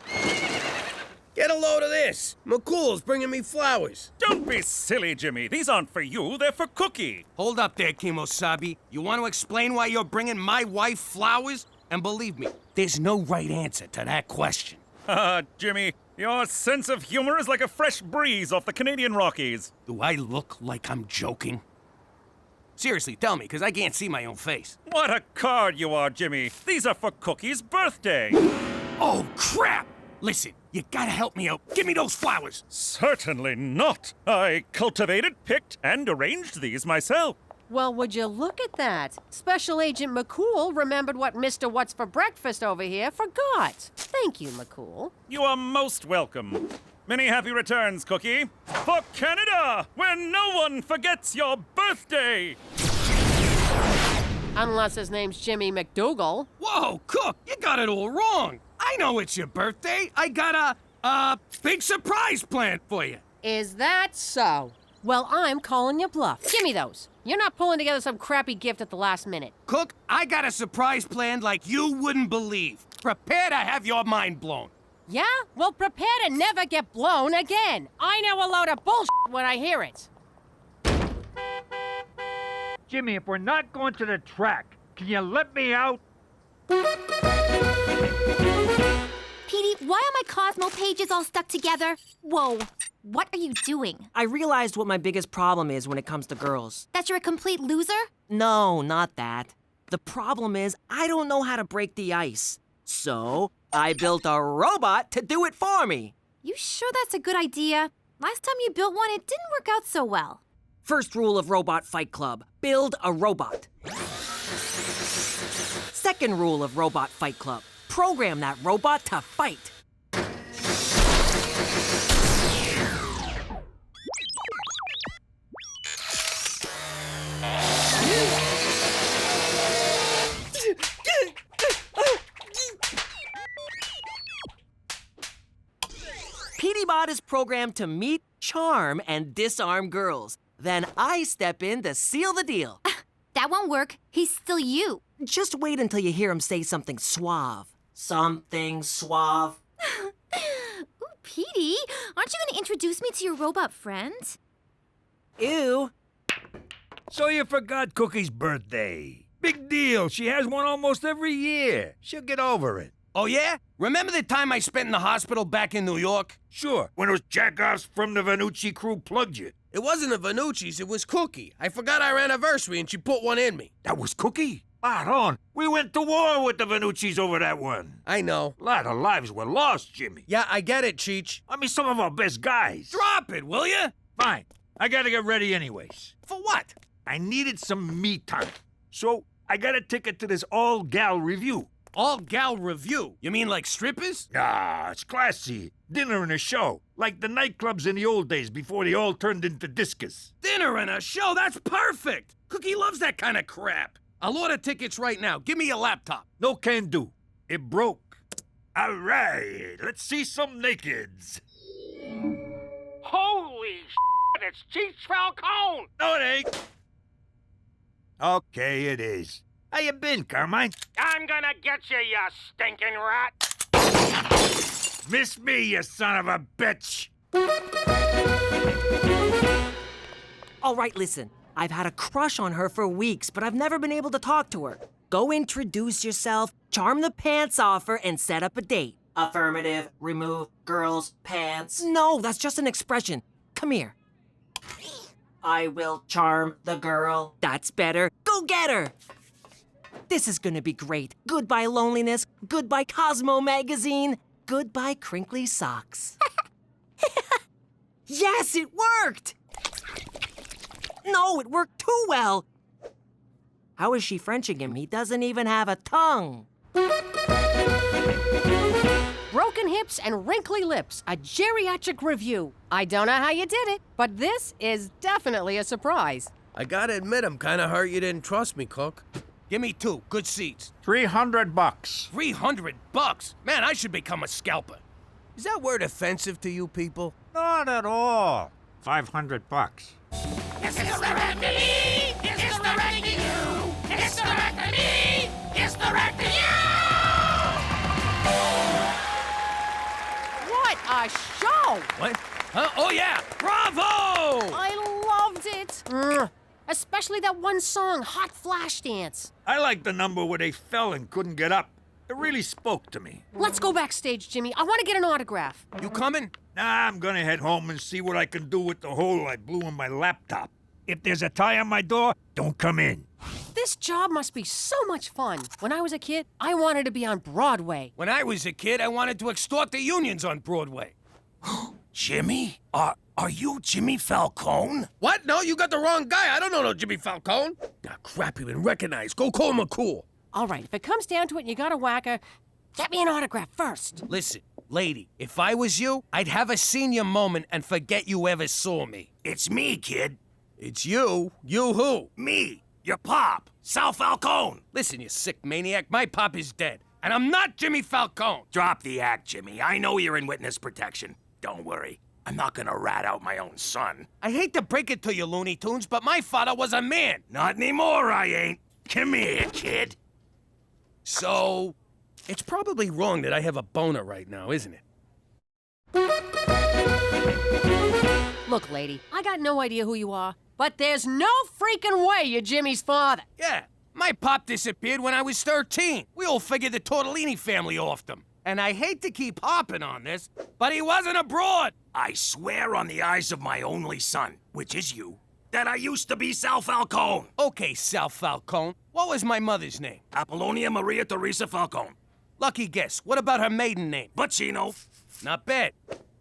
Speaker 1: Get a load of this. McCool's bringing me flowers.
Speaker 8: Don't be silly, Jimmy. These aren't for you, they're for Cookie.
Speaker 1: Hold up there, Kimosabi. You want to explain why you're bringing my wife flowers? And believe me, there's no right answer to that question.
Speaker 8: Jimmy, your sense of humor is like a fresh breeze off the Canadian Rockies.
Speaker 1: Do I look like I'm joking? Seriously, tell me, because I can't see my own face.
Speaker 8: What a card you are, Jimmy. These are for Cookie's birthday.
Speaker 1: Oh, crap! Listen, you gotta help me out. Give me those flowers.
Speaker 8: Certainly not. I cultivated, picked, and arranged these myself.
Speaker 12: Well, would you look at that? Special Agent McCool remembered what Mr. What's for Breakfast over here forgot. Thank you, McCool.
Speaker 8: You are most welcome. Many happy returns, Cookie. For Canada, where no one forgets your birthday.
Speaker 12: Unless his name's Jimmy McDougal.
Speaker 1: Whoa, Cook, you got it all wrong. I know it's your birthday. I got a big surprise planned for you.
Speaker 12: Is that so? Well, I'm calling you bluff. Give me those. You're not pulling together some crappy gift at the last minute.
Speaker 1: Cook, I got a surprise planned like you wouldn't believe. Prepare to have your mind blown.
Speaker 12: Yeah? Well, prepare to never get blown again. I know a load of bullshit when I hear it.
Speaker 4: Jimmy, if we're not going to the track, can you let me out?
Speaker 15: Petey, why are my Cosmo pages all stuck together? Whoa, what are you doing?
Speaker 13: I realized what my biggest problem is when it comes to girls.
Speaker 15: That you're a complete loser?
Speaker 13: No, not that. The problem is I don't know how to break the ice. So I built a robot to do it for me.
Speaker 15: You sure that's a good idea? Last time you built one, it didn't work out so well.
Speaker 13: First rule of Robot Fight Club, build a robot. Second rule of Robot Fight Club, program that robot to fight. Petey Bot is programmed to meet, charm, and disarm girls. Then I step in to seal the deal.
Speaker 15: That won't work. He's still you.
Speaker 13: Just wait until you hear him say something suave. Something suave.
Speaker 15: Ooh, Petey, aren't you going to introduce me to your robot friend?
Speaker 13: Ew.
Speaker 4: So you forgot Cookie's birthday. Big deal. She has one almost every year. She'll get over it.
Speaker 1: Oh, yeah? Remember the time I spent in the hospital back in New York?
Speaker 4: Sure, when those jackoffs from the Vanucci crew plugged you.
Speaker 1: It wasn't the Vanucci's, it was Cookie. I forgot our anniversary and she put one in me.
Speaker 4: That was Cookie? Aaron, we went to war with the Vanucci's over that one.
Speaker 1: I know.
Speaker 4: A lot of lives were lost, Jimmy.
Speaker 1: Yeah, I get it, Cheech.
Speaker 4: I mean, some of our best guys.
Speaker 1: Drop it, will you?
Speaker 4: Fine. I gotta get ready anyways.
Speaker 1: For what?
Speaker 4: I needed some me time. So I got a ticket to this all-gal review.
Speaker 1: All-gal review? You mean like strippers?
Speaker 4: Nah, it's classy. Dinner and a show. Like the nightclubs in the old days before they all turned into discos.
Speaker 1: Dinner and a show? That's perfect! Cookie loves that kind of crap. I'll order tickets right now. Give me your laptop.
Speaker 4: No can do. It broke. All right, let's see some nakeds.
Speaker 20: Holy shit, it's Jimmy Falcone!
Speaker 4: No, it ain't. Okay, it is. How you been, Carmine?
Speaker 20: I'm gonna get you, you stinking rat!
Speaker 4: Miss me, you son of a bitch!
Speaker 13: All right, listen. I've had a crush on her for weeks, but I've never been able to talk to her. Go introduce yourself, charm the pants off her, and set up a date. Affirmative, remove girls' pants. No, that's just an expression. Come here. I will charm the girl. That's better. Go get her! This is gonna be great. Goodbye loneliness, goodbye Cosmo magazine, goodbye crinkly socks. Yes, it worked! No, it worked too well. How is she Frenching him? He doesn't even have a tongue.
Speaker 12: Broken hips and wrinkly lips, a geriatric review. I don't know how you did it, but this is definitely a surprise.
Speaker 1: I gotta admit, I'm kinda hurt you didn't trust me, Cook. Give me 2 good seats.
Speaker 4: $300.
Speaker 1: $300? Man, I should become a scalper. Is that word offensive to you people?
Speaker 4: Not at all. $500.
Speaker 20: It's the wreck to me! It's the wreck to you! It's the wreck to me! It's the wreck to you!
Speaker 12: What a show!
Speaker 1: What? Huh? Oh, yeah! Bravo!
Speaker 12: I loved it. Especially that one song, Hot Flash Dance.
Speaker 4: I like the number where they fell and couldn't get up. It really spoke to me.
Speaker 12: Let's go backstage, Jimmy. I want to get an autograph.
Speaker 1: You coming?
Speaker 4: Nah, I'm gonna head home and see what I can do with the hole I blew in my laptop. If there's a tie on my door, don't come in.
Speaker 12: This job must be so much fun. When I was a kid, I wanted to be on Broadway.
Speaker 1: When I was a kid, I wanted to extort the unions on Broadway.
Speaker 20: Jimmy? Are you Jimmy Falcone?
Speaker 1: What? No, you got the wrong guy. I don't know no Jimmy Falcone. Ah, crap, you've been recognized. Go call McCool.
Speaker 12: All right, if it comes down to it and you got a whacker, Get me an autograph first.
Speaker 1: Listen, lady, if I was you, I'd have a senior moment and forget you ever saw me.
Speaker 20: It's me, kid.
Speaker 1: It's you? You who?
Speaker 20: Me, your pop, Sal Falcone.
Speaker 1: Listen, you sick maniac, my pop is dead. And I'm not Jimmy Falcone.
Speaker 20: Drop the act, Jimmy. I know you're in witness protection. Don't worry. I'm not gonna rat out my own son.
Speaker 1: I hate to break it to you, Looney Tunes, but my father was a man.
Speaker 20: Not anymore, I ain't. Come here, kid.
Speaker 1: So, it's probably wrong that I have a boner right now, isn't it?
Speaker 12: Look, lady, I got no idea who you are, but there's no freaking way you're Jimmy's father.
Speaker 1: Yeah, my pop disappeared when I was 13. We all figured the Tortellini family offed him. And I hate to keep harping on this, but he wasn't abroad.
Speaker 20: I swear on the eyes of my only son, which is you, that I used to be Sal Falcone.
Speaker 1: Okay, Sal Falcone. What was my mother's name?
Speaker 20: Apollonia Maria Theresa Falcone.
Speaker 1: Lucky guess. What about her maiden name?
Speaker 20: Bacino.
Speaker 1: Not bad.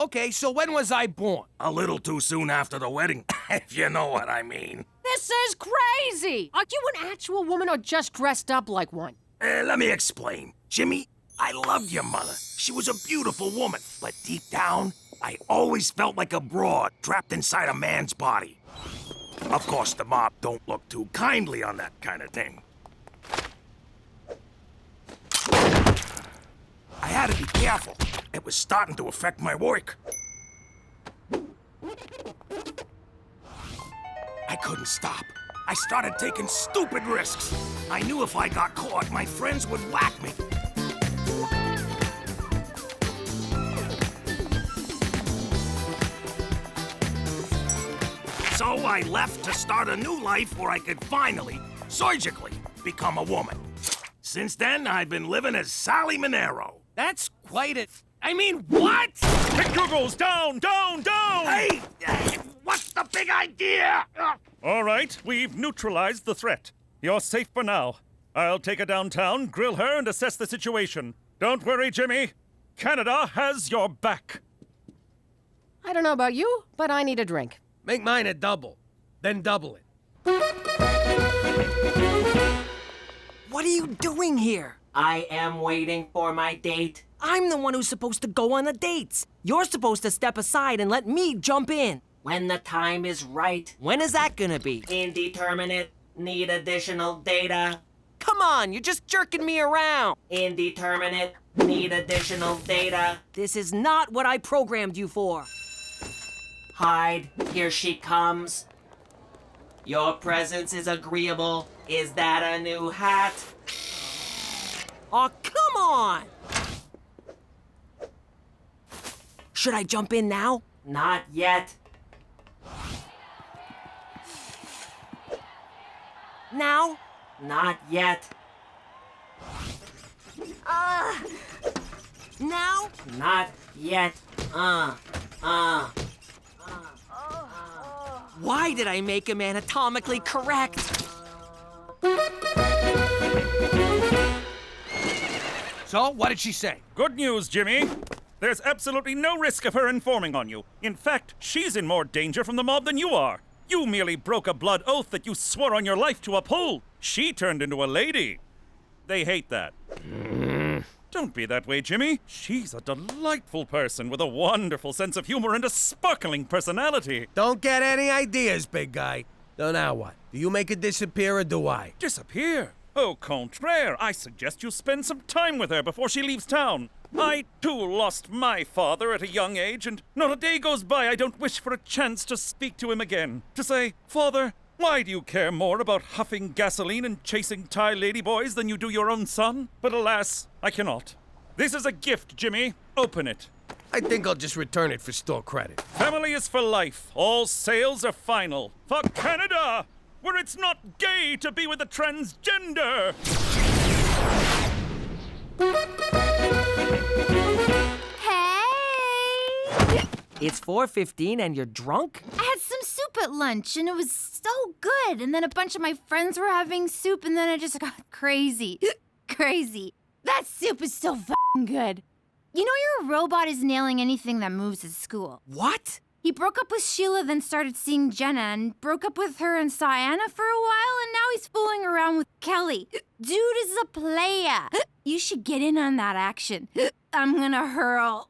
Speaker 1: Okay, so when was I born?
Speaker 20: A little too soon after the wedding, if you know what I mean.
Speaker 12: This is crazy! Are you an actual woman or just dressed up like one?
Speaker 20: Let me explain. Jimmy, I loved your mother. She was a beautiful woman. But deep down, I always felt like a broad trapped inside a man's body. Of course, the mob don't look too kindly on that kind of thing. I had to be careful. It was starting to affect my work. I couldn't stop. I started taking stupid risks. I knew if I got caught, my friends would whack me. So I left to start a new life where I could finally, surgically, become a woman. Since then, I've been living as Sally Monero.
Speaker 1: That's quite a... I mean, what?
Speaker 8: Pick Googles, down, down, down!
Speaker 20: Hey, what's the big idea?
Speaker 8: All right, we've neutralized the threat. You're safe for now. I'll take her downtown, grill her, and assess the situation. Don't worry, Jimmy. Canada has your back.
Speaker 12: I don't know about you, but I need a drink.
Speaker 1: Make mine a double, then double it.
Speaker 13: What are you doing here? I am waiting for my date. I'm the one who's supposed to go on the dates. You're supposed to step aside and let me jump in. When the time is right. When is that gonna be? Indeterminate. Need additional data. Come on, you're just jerking me around. Indeterminate. Need additional data. This is not what I programmed you for. Hide, here she comes. Your presence is agreeable. Is that a new hat? Oh, come on! Should I jump in now? Not yet. Now? Not yet. Now? Not yet. Why did I make him anatomically correct?
Speaker 1: So, what did she say?
Speaker 8: Good news, Jimmy. There's absolutely no risk of her informing on you. In fact, she's in more danger from the mob than you are. You merely broke a blood oath that you swore on your life to uphold. She turned into a lady. They hate that. Don't be that way, Jimmy. She's a delightful person with a wonderful sense of humor and a sparkling personality.
Speaker 1: Don't get any ideas, big guy. So now what? Do you make her disappear or do I?
Speaker 8: Disappear? Au contraire, I suggest you spend some time with her before she leaves town. I, too, lost my father at a young age, and not a day goes by I don't wish for a chance to speak to him again. To say, Father, why do you care more about huffing gasoline and chasing Thai ladyboys than you do your own son? But alas, I cannot. This is a gift, Jimmy. Open it.
Speaker 1: I think I'll just return it for store credit.
Speaker 8: Family is for life. All sales are final. For Canada, where it's not gay to be with a transgender.
Speaker 15: Hey!
Speaker 13: It's 4:15 and you're drunk?
Speaker 15: I had some soup at lunch and it was so good. And then a bunch of my friends were having soup and then I just got crazy. Crazy. That soup is so f***ing good. You know your robot is nailing anything that moves at school.
Speaker 13: What?
Speaker 15: He broke up with Sheila, then started seeing Jenna, and broke up with her and Sienna for a while, and now he's fooling around with Kelly. Dude is a player. You should get in on that action. I'm gonna hurl.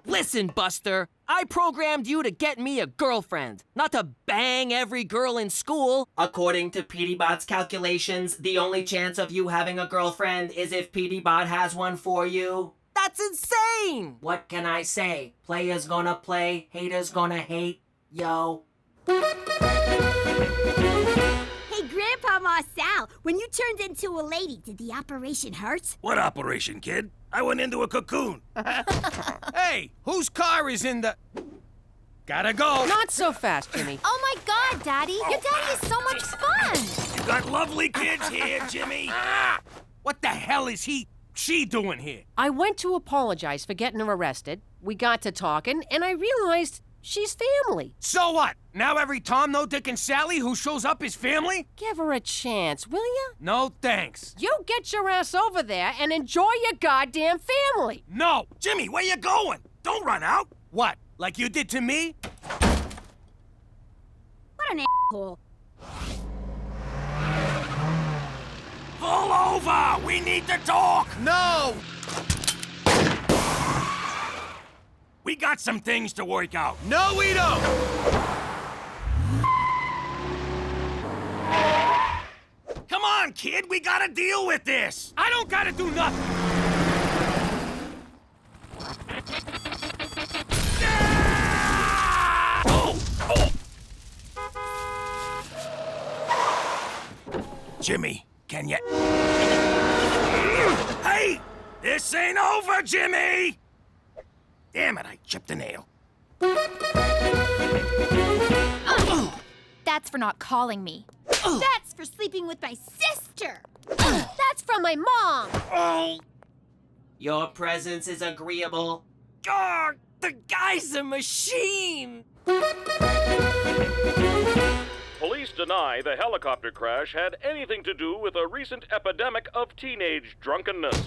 Speaker 13: Listen, Buster, I programmed you to get me a girlfriend, not to bang every girl in school. According to Petey Bot's calculations, the only chance of you having a girlfriend is if Petey Bot has one for you. That's insane! What can I say? Players gonna play, haters gonna hate. Yo.
Speaker 10: Hey, Grandpa Marcel, when you turned into a lady, did the operation hurt?
Speaker 20: What operation, kid? I went into a cocoon.
Speaker 1: Hey, whose car is in the... Gotta go.
Speaker 12: Not so fast, Jimmy.
Speaker 15: Oh my God, Daddy! Your daddy is so much fun!
Speaker 20: You got lovely kids here, Jimmy.
Speaker 1: What the hell is she doing here?
Speaker 12: I went to apologize for getting her arrested. We got to talking, and I realized she's family.
Speaker 1: So what? Now every Tom, no Dick, and Sally who shows up is family?
Speaker 12: Give her a chance, will ya?
Speaker 1: No thanks.
Speaker 12: You get your ass over there and enjoy your goddamn family.
Speaker 1: No!
Speaker 20: Jimmy, where you going? Don't run out.
Speaker 1: What? Like you did to me?
Speaker 10: What an asshole.
Speaker 20: Pull over! We need to talk!
Speaker 1: No!
Speaker 20: We got some things to work out.
Speaker 1: No, we don't!
Speaker 20: Come on, kid, we gotta deal with this!
Speaker 1: I don't gotta do nothing!
Speaker 20: Jimmy, can you... Hey! This ain't over, Jimmy! Damn it, I chipped a nail.
Speaker 15: That's for not calling me.
Speaker 10: That's for sleeping with my sister.
Speaker 15: That's from my mom.
Speaker 20: Oh!
Speaker 13: Your presence is agreeable.
Speaker 20: God,
Speaker 13: the guy's a machine!
Speaker 6: Police deny the helicopter crash had anything to do with a recent epidemic of teenage drunkenness.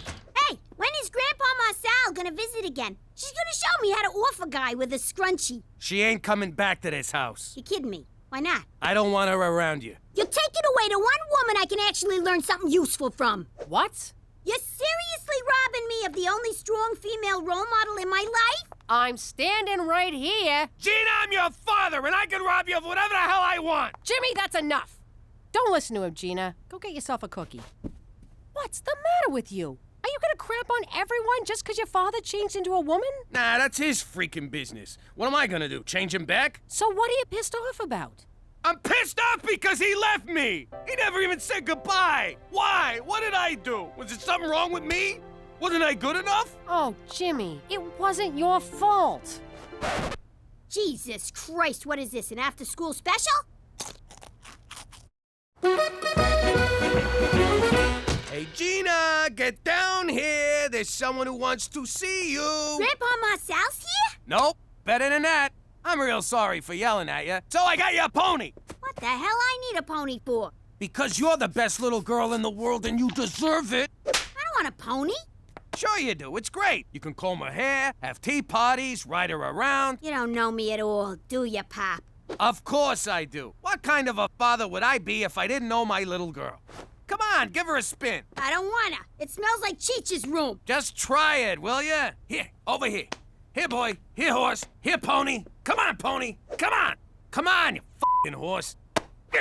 Speaker 10: Hey, when is Grandpa Marcel gonna visit again? She's gonna show me how to off a guy with a scrunchie.
Speaker 1: She ain't coming back to this house.
Speaker 10: You kidding me? Why not?
Speaker 1: I don't want her around you.
Speaker 10: You're taking away the one woman I can actually learn something useful from.
Speaker 12: What?
Speaker 10: You're seriously robbing me of the only strong female role model in my life?
Speaker 12: I'm standing right here.
Speaker 1: Gina, I'm your father, and I can rob you of whatever the hell I want.
Speaker 12: Jimmy, that's enough. Don't listen to him, Gina. Go get yourself a cookie. What's the matter with you? Are you gonna crap on everyone just because your father changed into a woman?
Speaker 1: Nah, that's his freaking business. What am I gonna do, change him back?
Speaker 12: So what are you pissed off about?
Speaker 1: I'm pissed off because he left me! He never even said goodbye! Why? What did I do? Was it something wrong with me? Wasn't I good enough?
Speaker 12: Oh, Jimmy, it wasn't your fault.
Speaker 10: Jesus Christ, what is this, an after-school special?
Speaker 1: Hey, Gina, get down here. There's someone who wants to see you.
Speaker 10: Grandpa Marcel's here?
Speaker 1: Nope, better than that. I'm real sorry for yelling at you, so I got you a pony.
Speaker 10: What the hell I need a pony for?
Speaker 1: Because you're the best little girl in the world and you deserve it.
Speaker 10: I don't want a pony.
Speaker 1: Sure you do, it's great. You can comb her hair, have tea parties, ride her around.
Speaker 10: You don't know me at all, do you, Pop?
Speaker 1: Of course I do. What kind of a father would I be if I didn't know my little girl? Come on, give her a spin.
Speaker 10: I don't wanna. It smells like Cheech's room.
Speaker 1: Just try it, will ya? Here, over here. Here, boy. Here, horse. Here, pony. Come on, pony. Come on. Come on, you f***ing horse.
Speaker 10: You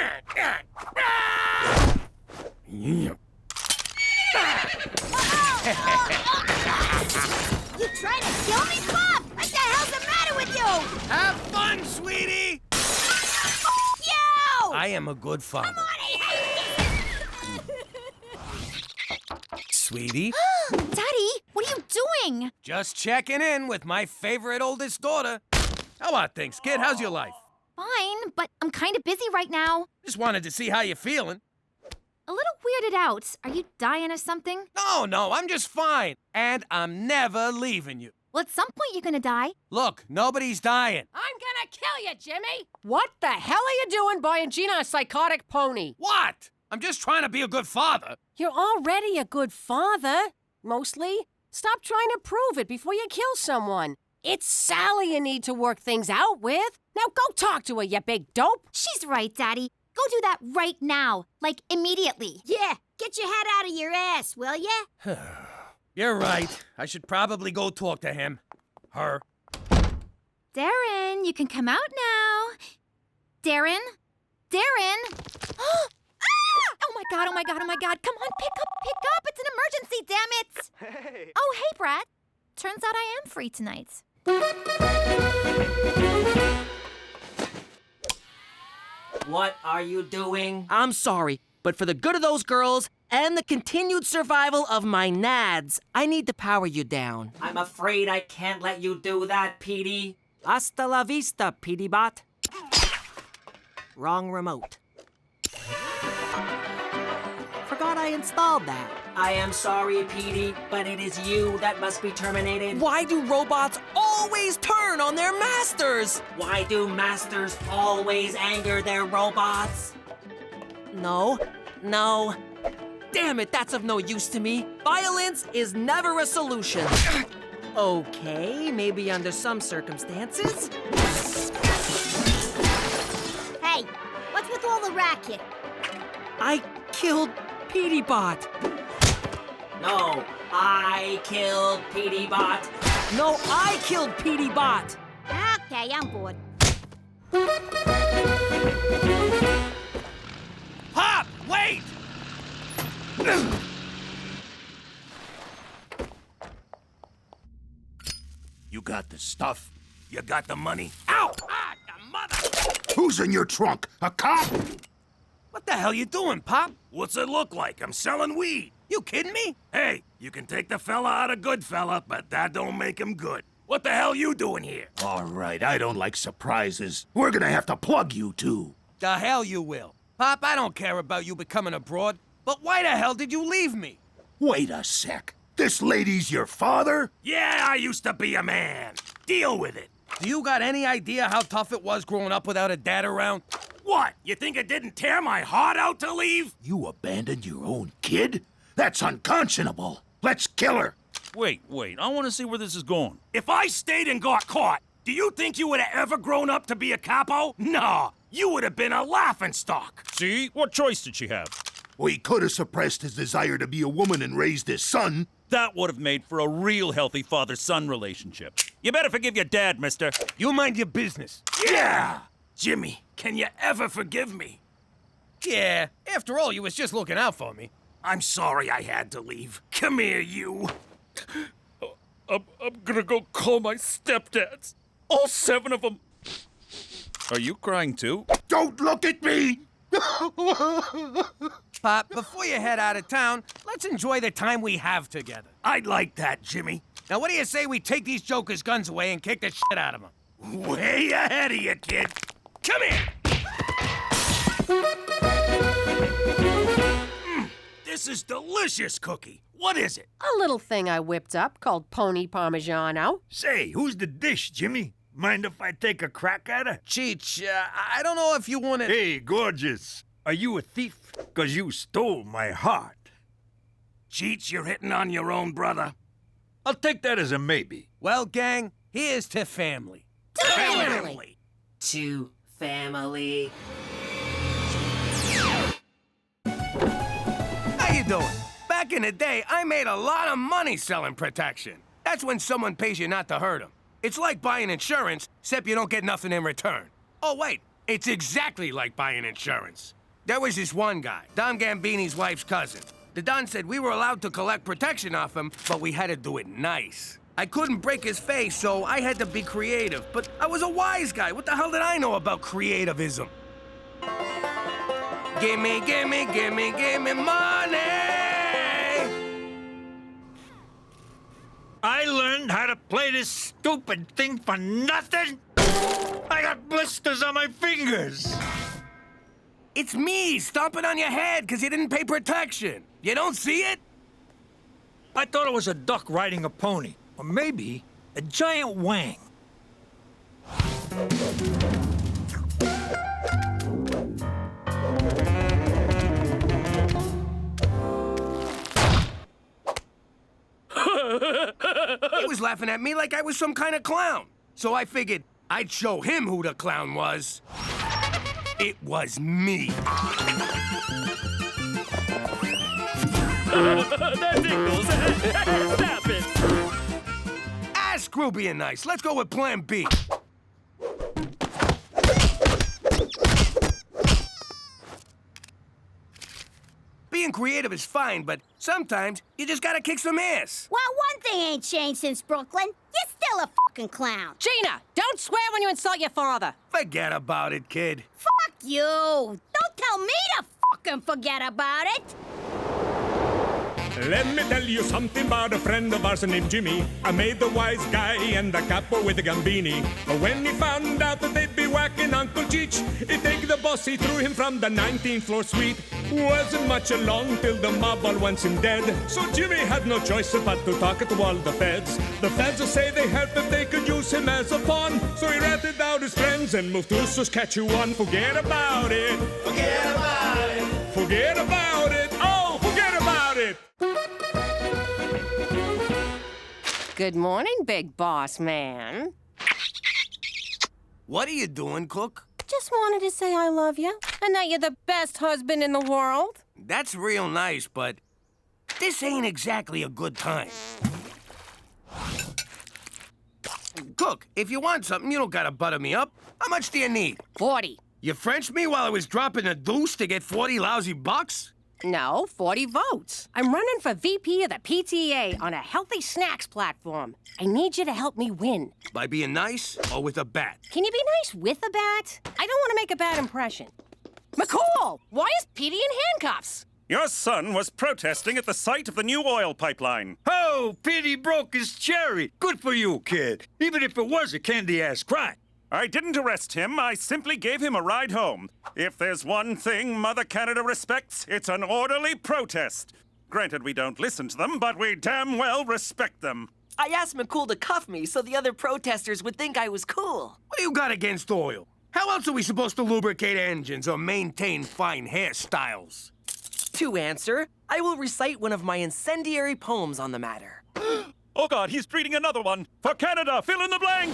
Speaker 10: trying to kill me, Bob? What the hell's the matter with you?
Speaker 1: Have fun, sweetie.
Speaker 10: You!
Speaker 1: I am a good father.
Speaker 10: Come on,
Speaker 1: Sweetie?
Speaker 15: Daddy, what are you doing?
Speaker 1: Just checking in with my favorite oldest daughter. How about things, kid? How's your life?
Speaker 15: Fine, but I'm kind of busy right now.
Speaker 1: Just wanted to see how you're feeling.
Speaker 15: A little weirded out. Are you dying or something?
Speaker 1: No, I'm just fine. And I'm never leaving you.
Speaker 15: Well, at some point you're gonna die.
Speaker 1: Look, nobody's dying.
Speaker 12: I'm gonna kill you, Jimmy! What the hell are you doing buying Gina a psychotic pony?
Speaker 1: What? I'm just trying to be a good father.
Speaker 12: You're already a good father, mostly. Stop trying to prove it before you kill someone. It's Sally you need to work things out with. Now go talk to her, you big dope.
Speaker 15: She's right, Daddy. Go do that right now. Like, immediately.
Speaker 10: Yeah, get your head out of your ass, will ya?
Speaker 1: You're right. I should probably go talk to him. Her.
Speaker 15: Darren, you can come out now. Darren? Darren? Ah! Oh my god, oh my god, oh my god. Come on, pick up. It's an emergency, damn it.
Speaker 21: Hey.
Speaker 15: Oh, hey, Brad. Turns out I am free tonight.
Speaker 13: What are you doing? I'm sorry, but for the good of those girls and the continued survival of my nads, I need to power you down. I'm afraid I can't let you do that, Petey. Hasta la vista, Petey Bot. Wrong remote. Forgot I installed that. I am sorry, Petey, but it is you that must be terminated. Why do robots always turn on their masters? Why do masters always anger their robots? No. Damn it, that's of no use to me. Violence is never a solution. Okay, maybe under some circumstances.
Speaker 10: Hey, what's with all the racket?
Speaker 13: I killed Petey Bot. No, I killed Petey Bot. No, I killed Petey Bot.
Speaker 10: Okay, I'm bored.
Speaker 1: Pop, wait!
Speaker 20: You got the stuff? You got the money?
Speaker 1: Ow! Ah, the mother!
Speaker 20: Who's in your trunk? A cop?
Speaker 1: What the hell you doing, Pop?
Speaker 20: What's it look like? I'm selling weed.
Speaker 1: You kidding me?
Speaker 20: Hey, you can take the fella out of good fella, but that don't make him good. What the hell you doing here? All right, I don't like surprises. We're gonna have to plug you two.
Speaker 1: The hell you will. Pop, I don't care about you becoming a broad, but why the hell did you leave me?
Speaker 20: Wait a sec. This lady's your father? Yeah, I used to be a man. Deal with it.
Speaker 1: Do you got any idea how tough it was growing up without a dad around?
Speaker 20: What? You think it didn't tear my heart out to leave? You abandoned your own kid? That's unconscionable. Let's kill her.
Speaker 8: Wait, I want to see where this is going.
Speaker 20: If I stayed and got caught, do you think you would have ever grown up to be a capo? Nah, you would have been a laughingstock.
Speaker 8: See? What choice did she have?
Speaker 20: Well, he could have suppressed his desire to be a woman and raised his son.
Speaker 8: That would have made for a real healthy father-son relationship. You better forgive your dad, mister.
Speaker 1: You mind your business.
Speaker 20: Yeah! Jimmy, can you ever forgive me?
Speaker 1: Yeah, after all, you was just looking out for me.
Speaker 20: I'm sorry I had to leave. Come here, you.
Speaker 8: I'm gonna go call my stepdads. All 7 of them. Are you crying too?
Speaker 20: Don't look at me!
Speaker 1: Pop, before you head out of town, let's enjoy the time we have together.
Speaker 20: I'd like that, Jimmy.
Speaker 1: Now, what do you say we take these jokers' guns away and kick the shit out of them?
Speaker 20: Way ahead of you, kid. Come here! This is delicious, Cookie. What is it?
Speaker 12: A little thing I whipped up called Pony Parmigiano.
Speaker 4: Say, who's the dish, Jimmy? Mind if I take a crack at her?
Speaker 1: Cheech, I don't know if you want to...
Speaker 4: Hey, gorgeous. Are you a thief? 'Cause you stole my heart.
Speaker 20: Cheech, you're hitting on your own brother.
Speaker 4: I'll take that as a maybe.
Speaker 1: Well, gang, here's to family.
Speaker 10: To family!
Speaker 13: To family.
Speaker 1: How you doing? Back in the day, I made a lot of money selling protection. That's when someone pays you not to hurt them. It's like buying insurance, except you don't get nothing in return. Oh, wait, it's exactly like buying insurance. There was this one guy, Don Gambini's wife's cousin. The Don said we were allowed to collect protection off him, but we had to do it nice. I couldn't break his face, so I had to be creative. But I was a wise guy. What the hell did I know about creativism? Gimme, gimme, gimme, gimme money!
Speaker 4: I learned how to play this stupid thing for nothing? I got blisters on my fingers.
Speaker 1: It's me stomping on your head because you didn't pay protection. You don't see it?
Speaker 4: I thought it was a duck riding a pony. Or maybe a giant wang.
Speaker 1: He was laughing at me like I was some kind of clown. So I figured I'd show him who the clown was. It was me.
Speaker 6: That tickles. Stop it.
Speaker 1: Screw being nice. Let's go with plan B. Being creative is fine, but sometimes you just gotta kick some ass.
Speaker 10: Well, one thing ain't changed since Brooklyn. You're still a fucking clown.
Speaker 12: Gina, don't swear when you insult your father.
Speaker 1: Forget about it, kid.
Speaker 10: Fuck you. Don't tell me to fucking forget about it.
Speaker 5: Let me tell you something about a friend of ours named Jimmy. I made the wise guy and the capo with the gambini. But when he found out that they'd be whacking Uncle Cheech, he'd take the boss, he threw him from the 19th floor suite. Wasn't much along till the mob all wants him dead. So Jimmy had no choice but to talk to all the feds. The feds will say they help if they could use him as a pawn. So he ratted out his friends and moved to Saskatchewan. Forget about it.
Speaker 17: Forget about it.
Speaker 5: Forget about it. Oh, forget about it.
Speaker 12: Good morning, big boss man.
Speaker 1: What are you doing, Cook?
Speaker 12: Just wanted to say I love you and that you're the best husband in the world.
Speaker 1: That's real nice, but this ain't exactly a good time. Cook, if you want something, you don't gotta butter me up. How much do you need?
Speaker 12: 40.
Speaker 1: You Frenched me while I was dropping a deuce to get 40 lousy bucks?
Speaker 12: No, 40 votes. I'm running for VP of the PTA on a healthy snacks platform. I need you to help me win.
Speaker 1: By being nice or with a bat?
Speaker 12: Can you be nice with a bat? I don't want to make a bad impression. McCool, why is Petey in handcuffs?
Speaker 8: Your son was protesting at the site of the new oil pipeline.
Speaker 4: Oh, Petey broke his cherry. Good for you, kid. Even if it was a candy-ass crime.
Speaker 8: I didn't arrest him. I simply gave him a ride home. If there's one thing Mother Canada respects, it's an orderly protest. Granted, we don't listen to them, but we damn well respect them.
Speaker 13: I asked McCool to cuff me so the other protesters would think I was cool.
Speaker 1: What do you got against oil? How else are we supposed to lubricate engines or maintain fine hairstyles?
Speaker 13: To answer, I will recite one of my incendiary poems on the matter.
Speaker 8: Oh God, he's reading another one. For Canada, fill in the blank!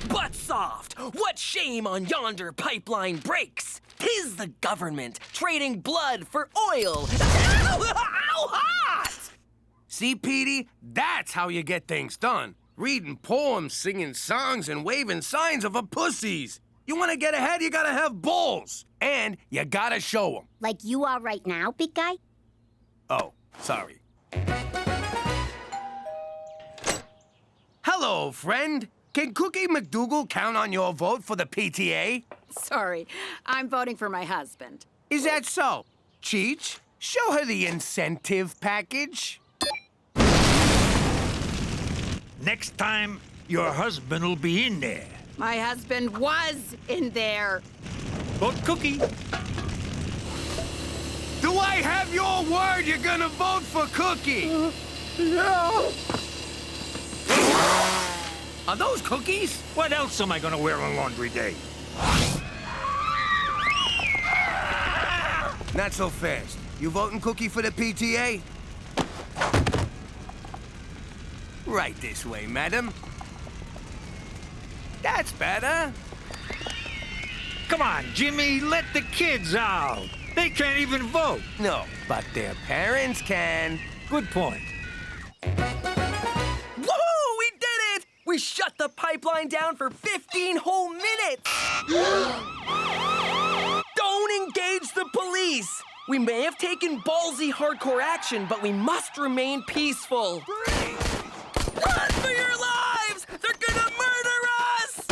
Speaker 13: But soft, what shame on yonder pipeline breaks? 'Tis the government trading blood for oil. Ow, hot!
Speaker 1: See, Petey? That's how you get things done. Reading poems, singing songs, and waving signs of a pussies. You want to get ahead, you gotta have balls. And you gotta show them.
Speaker 10: Like you are right now, big guy?
Speaker 1: Oh, sorry. Hello, friend. Can Cookie McDougal count on your vote for the PTA?
Speaker 7: Sorry, I'm voting for my husband.
Speaker 1: Is that so? Cheech, show her the incentive package.
Speaker 4: Next time, your husband will be in there.
Speaker 7: My husband was in there.
Speaker 4: Vote Cookie.
Speaker 1: Do I have your word you're gonna vote for Cookie?
Speaker 4: Yeah.
Speaker 1: Are those cookies?
Speaker 4: What else am I gonna wear on laundry day?
Speaker 1: Not so fast. You voting Cookie for the PTA? Right this way, madam. That's better.
Speaker 4: Come on, Jimmy, let the kids out. They can't even vote.
Speaker 1: No, but their parents can.
Speaker 4: Good point.
Speaker 13: Woohoo! We did it! We shut the pipeline down for 15 whole minutes! Don't engage the police! We may have taken ballsy hardcore action, but we must remain peaceful. Run for your lives! They're gonna murder us!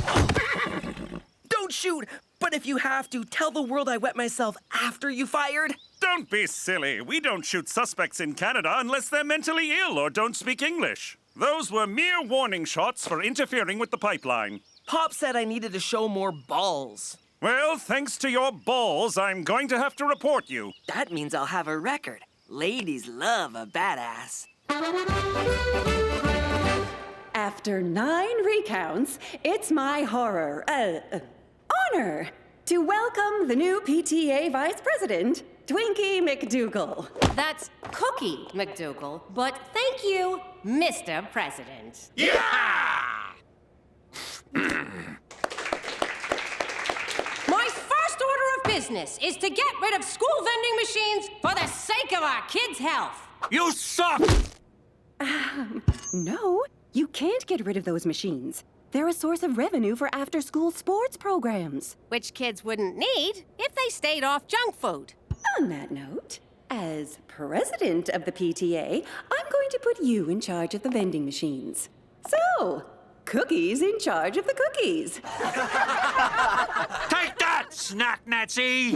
Speaker 13: Don't shoot, but if you have to, tell the world I wet myself after you fired.
Speaker 8: Don't be silly. We don't shoot suspects in Canada unless they're mentally ill or don't speak English. Those were mere warning shots for interfering with the pipeline.
Speaker 13: Pop said I needed to show more balls.
Speaker 8: Well, thanks to your balls, I'm going to have to report you.
Speaker 13: That means I'll have a record. Ladies love a badass.
Speaker 9: After 9 recounts, it's my honor to welcome the new PTA Vice President, Twinkie McDougal.
Speaker 12: That's Cookie McDougal, but thank you, Mr. President. My first order of business is to get rid of school vending machines for the sake of our kids' health.
Speaker 4: You suck!
Speaker 9: No, you can't get rid of those machines. They're a source of revenue for after-school sports programs.
Speaker 12: Which kids wouldn't need if they stayed off junk food.
Speaker 9: On that note, as president of the PTA, I'm going to put you in charge of the vending machines. So, Cookie's in charge of the cookies.
Speaker 4: Take that, snack Nazi!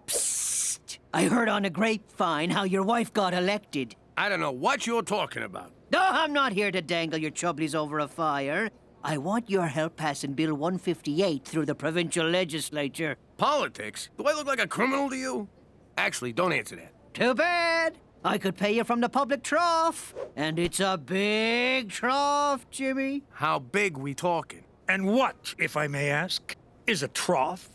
Speaker 19: Psst! I heard on a grapevine how your wife got elected.
Speaker 1: I don't know what you're talking about.
Speaker 19: No, I'm not here to dangle your chubblies over a fire. I want your help passing Bill 158 through the provincial legislature.
Speaker 1: Politics? Do I look like a criminal to you? Actually, don't answer that.
Speaker 19: Too bad. I could pay you from the public trough. And it's a big trough, Jimmy.
Speaker 1: How big we talking?
Speaker 4: And what, if I may ask, is a trough?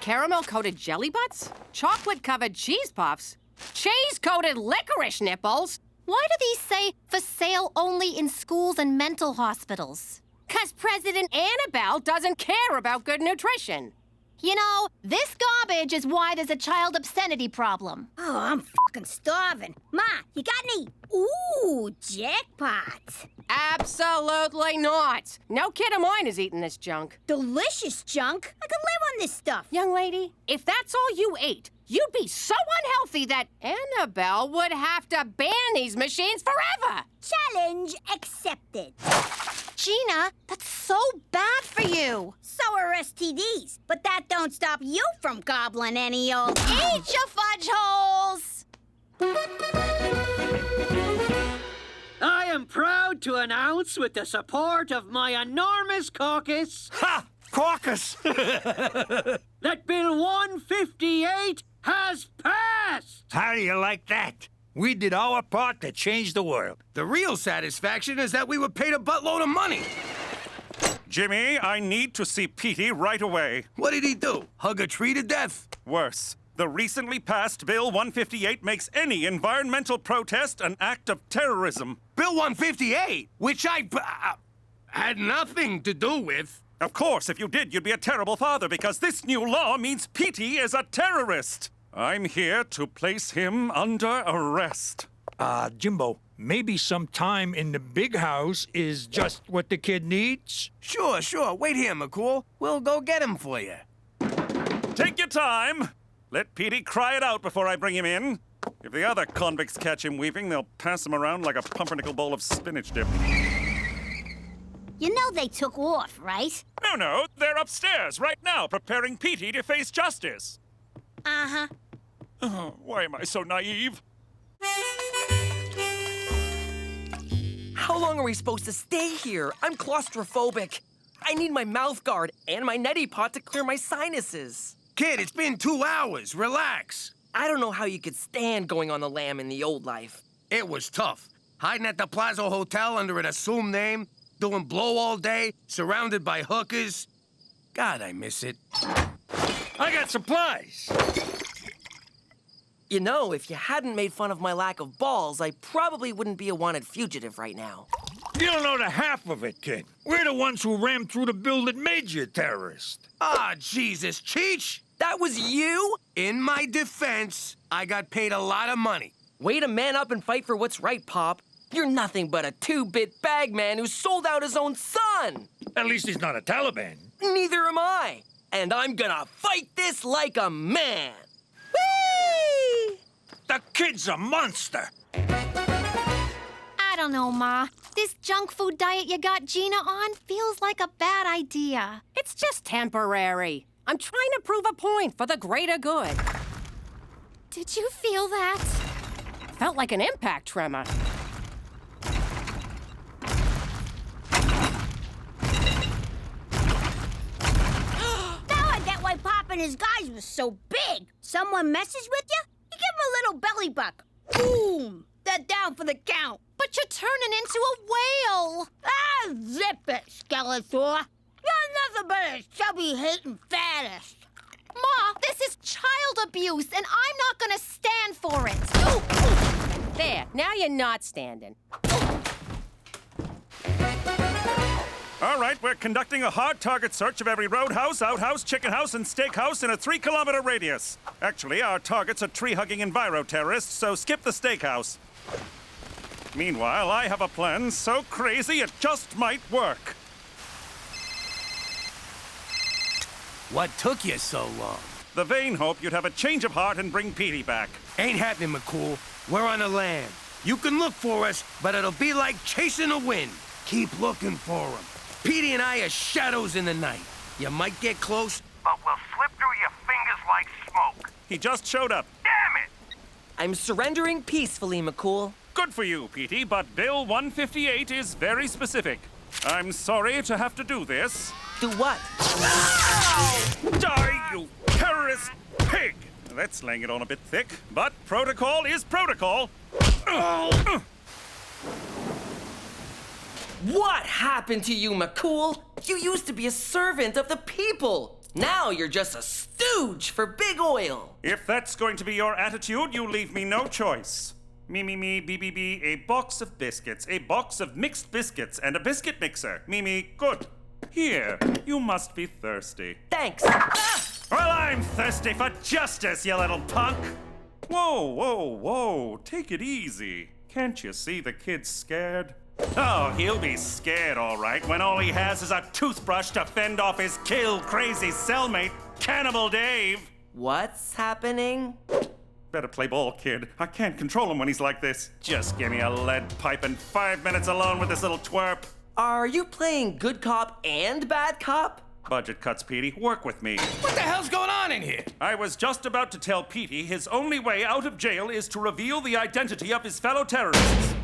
Speaker 12: Caramel-coated jelly butts? Chocolate-covered cheese puffs? Cheese-coated licorice nipples?
Speaker 15: Why do these say for sale only in schools and mental hospitals?
Speaker 12: 'Cause President Annabelle doesn't care about good nutrition.
Speaker 15: You know, this garbage is why there's a child obscenity problem.
Speaker 10: Oh, I'm fucking starving. Ma, you got any? Ooh, jackpot.
Speaker 12: Absolutely not. No kid of mine is eating this junk.
Speaker 10: Delicious junk. I could live on this stuff.
Speaker 12: Young lady, if that's all you ate, you'd be so unhealthy that Annabelle would have to ban these machines forever.
Speaker 10: Challenge accepted.
Speaker 15: Gina, that's so bad for you.
Speaker 10: So are STDs, but that don't stop you from gobbling any old...
Speaker 15: Eat your fudge holes!
Speaker 19: I am proud to announce, with the support of my enormous caucus...
Speaker 4: Ha! Caucus!
Speaker 19: that Bill 158 has passed!
Speaker 4: How do you like that? We did our part to change the world.
Speaker 1: The real satisfaction is that we were paid a buttload of money.
Speaker 8: Jimmy, I need to see Petey right away.
Speaker 1: What did he do? Hug a tree to death?
Speaker 8: Worse. The recently passed Bill 158 makes any environmental protest an act of terrorism.
Speaker 1: Bill 158? Which I had nothing to do with.
Speaker 8: Of course, if you did, you'd be a terrible father, because this new law means Petey is a terrorist. I'm here to place him under arrest.
Speaker 4: Jimbo, maybe some time in the big house is just what the kid needs?
Speaker 1: Sure. Wait here, McCool. We'll go get him for you.
Speaker 8: Take your time. Let Petey cry it out before I bring him in. If the other convicts catch him weeping, they'll pass him around like a pumpernickel bowl of spinach dip.
Speaker 10: You know they took off, right?
Speaker 8: No, they're upstairs right now preparing Petey to face justice.
Speaker 10: Uh-huh.
Speaker 8: Oh, why am I so naive?
Speaker 13: How long are we supposed to stay here? I'm claustrophobic. I need my mouth guard and my neti pot to clear my sinuses.
Speaker 1: Kid, it's been 2 hours. Relax.
Speaker 13: I don't know how you could stand going on the lam in the old life.
Speaker 1: It was tough. Hiding at the Plaza Hotel under an assumed name, doing blow all day, surrounded by hookers. God, I miss it.
Speaker 4: I got supplies.
Speaker 13: You know, if you hadn't made fun of my lack of balls, I probably wouldn't be a wanted fugitive right now.
Speaker 4: You don't know the half of it, kid. We're the ones who rammed through the bill that made you a terrorist.
Speaker 1: Ah, Jesus, Cheech!
Speaker 13: That was you?
Speaker 1: In my defense, I got paid a lot of money.
Speaker 13: Way to man up and fight for what's right, Pop. You're nothing but a two-bit bag man who sold out his own son.
Speaker 4: At least he's not a Taliban.
Speaker 13: Neither am I. And I'm gonna fight this like a man.
Speaker 4: Whee! The kid's a monster.
Speaker 15: I don't know, Ma. This junk food diet you got Gina on feels like a bad idea.
Speaker 12: It's just temporary. I'm trying to prove a point for the greater good.
Speaker 15: Did you feel that?
Speaker 12: Felt like an impact tremor.
Speaker 10: Now I get why Pop and his guys was so big. Someone messes with you, you give him a little belly buck. Boom! They're down for the count.
Speaker 15: But you're turning into a whale.
Speaker 10: Ah, zip it, Skeletor. You're nothing but a chubby hating fattest.
Speaker 15: Ma, this is child abuse, and I'm not gonna stand for it.
Speaker 12: There, now you're not standing.
Speaker 8: All right, we're conducting a hard target search of every roadhouse, outhouse, chicken house, and steakhouse in a 3-kilometer radius. Actually, our targets are tree-hugging enviro-terrorists, so skip the steakhouse. Meanwhile, I have a plan so crazy it just might work.
Speaker 1: What took you so long?
Speaker 8: The vain hope you'd have a change of heart and bring Petey back.
Speaker 1: Ain't happening, McCool. We're on the land. You can look for us, but it'll be like chasing the wind. Keep looking for him. Petey and I are shadows in the night. You might get close,
Speaker 20: But we'll slip through your fingers like smoke.
Speaker 8: He just showed up.
Speaker 20: Damn it!
Speaker 13: I'm surrendering peacefully, McCool.
Speaker 8: Good for you, Petey, but Bill 158 is very specific. I'm sorry to have to do this.
Speaker 13: Do what?
Speaker 8: Die, you terrorist pig! That's laying it on a bit thick, but protocol is protocol.
Speaker 13: What happened to you, McCool? You used to be a servant of the people. Now you're just a stooge for big oil.
Speaker 8: If that's going to be your attitude, you leave me no choice. Me, B, a box of biscuits, a box of mixed biscuits, and a biscuit mixer. Me, good. Here, you must be thirsty.
Speaker 13: Thanks.
Speaker 8: Well, I'm thirsty for justice, you little punk. Whoa. Take it easy. Can't you see the kid's scared? Oh, he'll be scared, all right, when all he has is a toothbrush to fend off his kill-crazy cellmate, Cannibal Dave.
Speaker 13: What's happening?
Speaker 8: Better play ball, kid. I can't control him when he's like this. Just give me a lead pipe and 5 minutes alone with this little twerp.
Speaker 13: Are you playing good cop and bad cop?
Speaker 8: Budget cuts, Petey. Work with me.
Speaker 1: What the hell's going on in here?
Speaker 8: I was just about to tell Petey his only way out of jail is to reveal the identity of his fellow terrorists.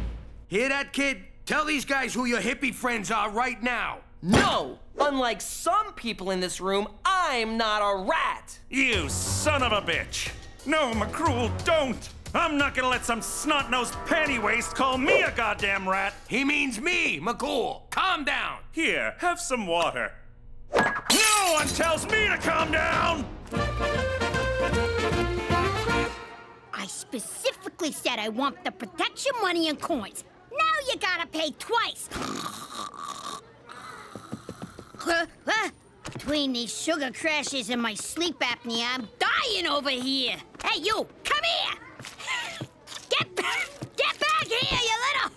Speaker 1: Hear that, kid? Tell these guys who your hippie friends are right now.
Speaker 13: No! Unlike some people in this room, I'm not a rat!
Speaker 8: You son of a bitch! No, McCool, don't! I'm not gonna let some snot-nosed panty waste call me a goddamn rat!
Speaker 1: He means me, McCool. Calm down.
Speaker 8: Here, have some water. No one tells me to calm down!
Speaker 10: I specifically said I want the protection money and coins. Now you gotta pay twice. Between these sugar crashes and my sleep apnea, I'm dying over here. Hey, you, come here. Get back here, you little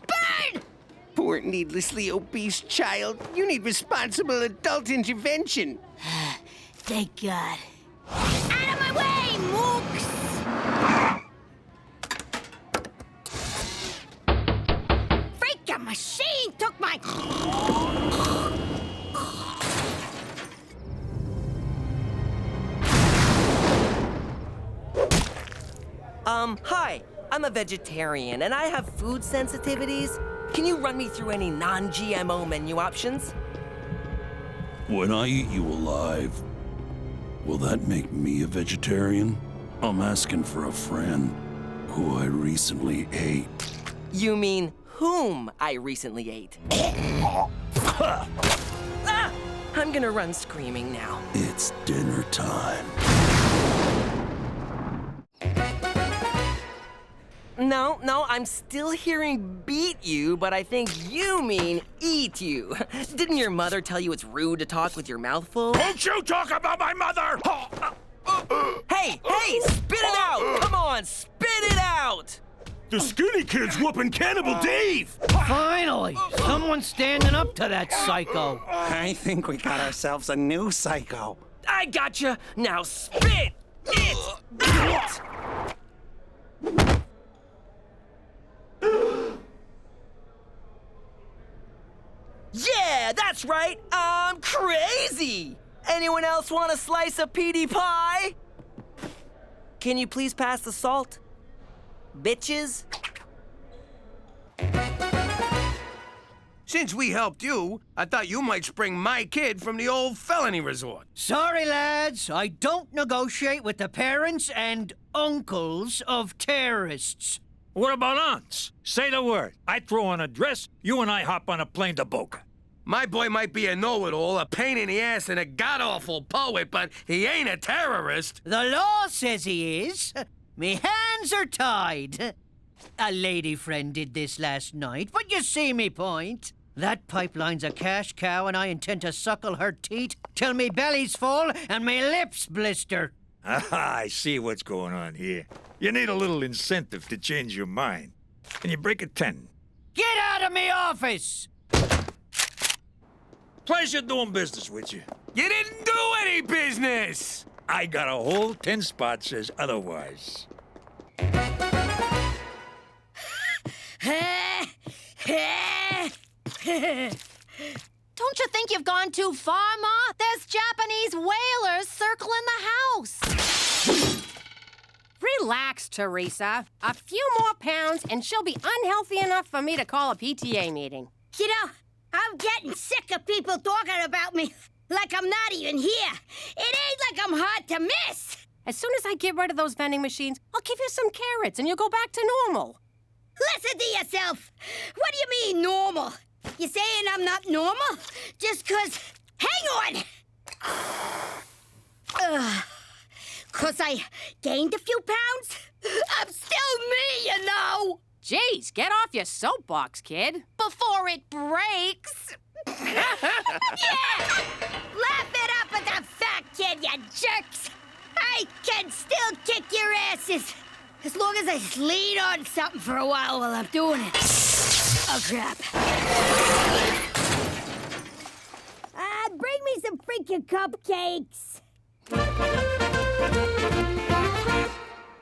Speaker 10: bird.
Speaker 14: Poor needlessly obese child. You need responsible adult intervention.
Speaker 10: Thank God. Out of my way, mooks! Freaking machine took my...
Speaker 13: Hi. I'm a vegetarian, and I have food sensitivities. Can you run me through any non-GMO menu options?
Speaker 18: When I eat you alive, will that make me a vegetarian? I'm asking for a friend who I recently ate.
Speaker 13: You mean whom I recently ate? Ah! I'm gonna run screaming now.
Speaker 18: It's dinner time.
Speaker 13: No, I'm still hearing beat you, but I think you mean eat you. Didn't your mother tell you it's rude to talk with your mouth full?
Speaker 20: Don't you talk about my mother!
Speaker 13: Hey, spit it out! Come on, spit it out!
Speaker 20: The skinny kid's whooping Cannibal Dave!
Speaker 19: Finally! Someone's standing up to that psycho.
Speaker 14: I think we got ourselves a new psycho.
Speaker 13: I gotcha! Now spit it out! Yeah, that's right! I'm crazy! Anyone else want a slice of Petey pie? Can you please pass the salt? Bitches?
Speaker 1: Since we helped you, I thought you might spring my kid from the old felony resort.
Speaker 19: Sorry, lads. I don't negotiate with the parents and uncles of terrorists.
Speaker 4: What about aunts? Say the word. I throw on a dress, you and I hop on a plane to Boca.
Speaker 1: My boy might be a know-it-all, a pain in the ass, and a god-awful poet, but he ain't a terrorist.
Speaker 19: The law says he is. Me hands are tied. A lady friend did this last night, but you see me point. That pipeline's a cash cow, and I intend to suckle her teat till me belly's full and me lips blister.
Speaker 4: Ah, I see what's going on here. You need a little incentive to change your mind. And you break a 10.
Speaker 19: Get out of me office!
Speaker 4: Pleasure doing business with you.
Speaker 1: You didn't do any business!
Speaker 4: I got a whole 10 spot says otherwise.
Speaker 11: Don't you think you've gone too far, Ma? There's Japanese whalers circling the house.
Speaker 12: Relax, Theresa. A few more pounds and she'll be unhealthy enough for me to call a PTA meeting.
Speaker 10: You know, I'm getting sick of people talking about me like I'm not even here. It ain't like I'm hard to miss.
Speaker 12: As soon as I get rid of those vending machines, I'll give you some carrots and you'll go back to normal.
Speaker 10: Listen to yourself. What do you mean, normal? You saying I'm not normal? Just 'cause... Hang on! 'Cause I gained a few pounds? I'm still me, you know!
Speaker 12: Jeez, get off your soapbox, kid.
Speaker 11: Before it breaks.
Speaker 10: Yeah! Laugh it up at the fat kid, you jerks! I can still kick your asses! As long as I lean on something for a while I'm doing it. Oh, crap. Bring me some freaking cupcakes.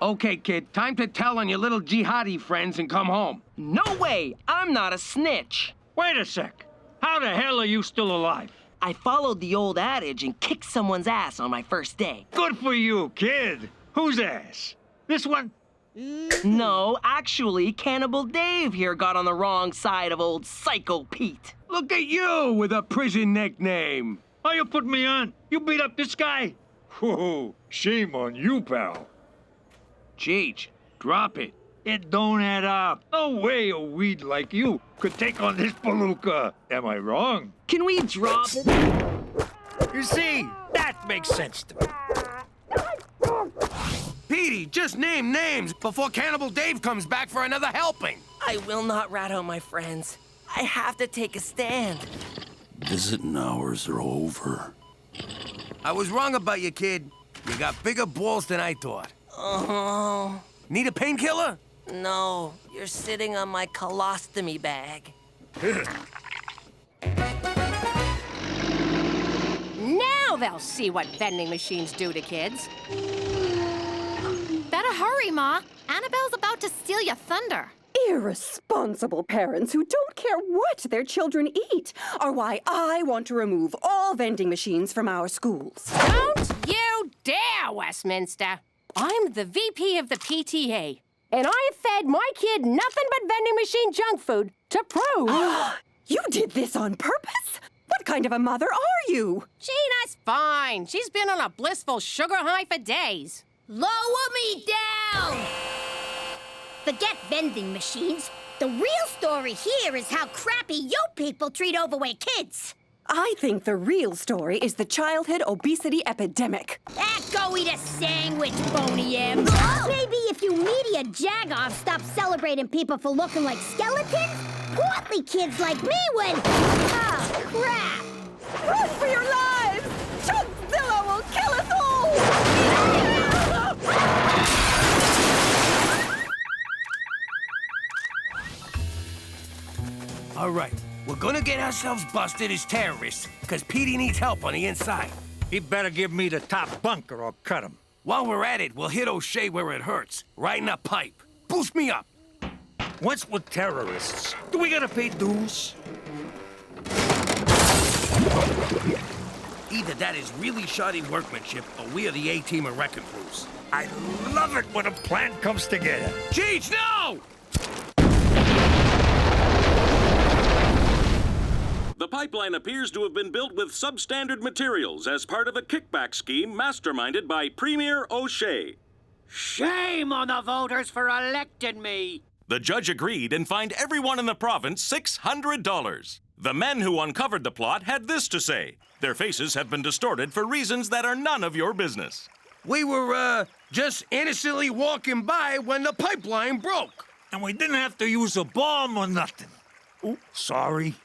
Speaker 1: Okay, kid, time to tell on your little jihadi friends and come home.
Speaker 13: No way! I'm not a snitch.
Speaker 24: Wait a sec. How the hell are you still alive?
Speaker 13: I followed the old adage and kicked someone's ass on my first day.
Speaker 24: Good for you, kid. Whose ass? This one?
Speaker 13: No, actually, Cannibal Dave here got on the wrong side of old Psycho Pete.
Speaker 24: Look at you with a prison nickname. Oh, you put me on? You beat up this guy? Whoa, shame on you, pal.
Speaker 1: Cheech, drop it.
Speaker 24: It don't add up. No way a weed like you could take on this palooka. Am I wrong?
Speaker 13: Can we drop it?
Speaker 4: You see, that makes sense to me.
Speaker 1: Petey, just name names before Cannibal Dave comes back for another helping.
Speaker 13: I will not rat out my friends. I have to take a stand.
Speaker 18: Visiting hours are over.
Speaker 1: I was wrong about you, kid. You got bigger balls than I thought.
Speaker 13: Oh.
Speaker 1: Need a painkiller?
Speaker 13: No, you're sitting on my colostomy bag.
Speaker 12: Now they'll see what vending machines do to kids.
Speaker 11: Better hurry, Ma. Annabelle's about to steal your thunder.
Speaker 9: Irresponsible parents who don't care what their children eat are why I want to remove all vending machines from our schools.
Speaker 12: Don't you dare, Westminster. I'm the VP of the PTA, and I've fed my kid nothing but vending machine junk food to prove...
Speaker 9: You did this on purpose? What kind of a mother are you?
Speaker 12: Gina's fine. She's been on a blissful sugar high for days.
Speaker 10: Lower me down! Forget vending machines. The real story here is how crappy you people treat overweight kids.
Speaker 9: I think the real story is the childhood obesity epidemic.
Speaker 10: Go eat a sandwich, Boney M. Maybe if you media jagoffs stop celebrating people for looking like skeletons, portly kids like me would... Oh, crap!
Speaker 9: Run for your lives! Chunkzilla will kill us all!
Speaker 1: All right, we're gonna get ourselves busted as terrorists, because Petey needs help on the inside.
Speaker 4: He better give me the top bunk or I'll cut him.
Speaker 1: While we're at it, we'll hit O'Shea where it hurts, right in the pipe. Boost me up.
Speaker 4: What's with terrorists? Do we gotta pay dues?
Speaker 1: Either that is really shoddy workmanship, or we are the A-team of wrecking crews.
Speaker 4: I love it when a plan comes together.
Speaker 1: Cheech, no!
Speaker 6: The pipeline appears to have been built with substandard materials as part of a kickback scheme masterminded by Premier O'Shea.
Speaker 19: Shame on the voters for electing me.
Speaker 6: The judge agreed and fined everyone in the province $600. The men who uncovered the plot had this to say. Their faces have been distorted for reasons that are none of your business.
Speaker 1: We were, just innocently walking by when the pipeline broke.
Speaker 4: And we didn't have to use a bomb or nothing. Oh, sorry.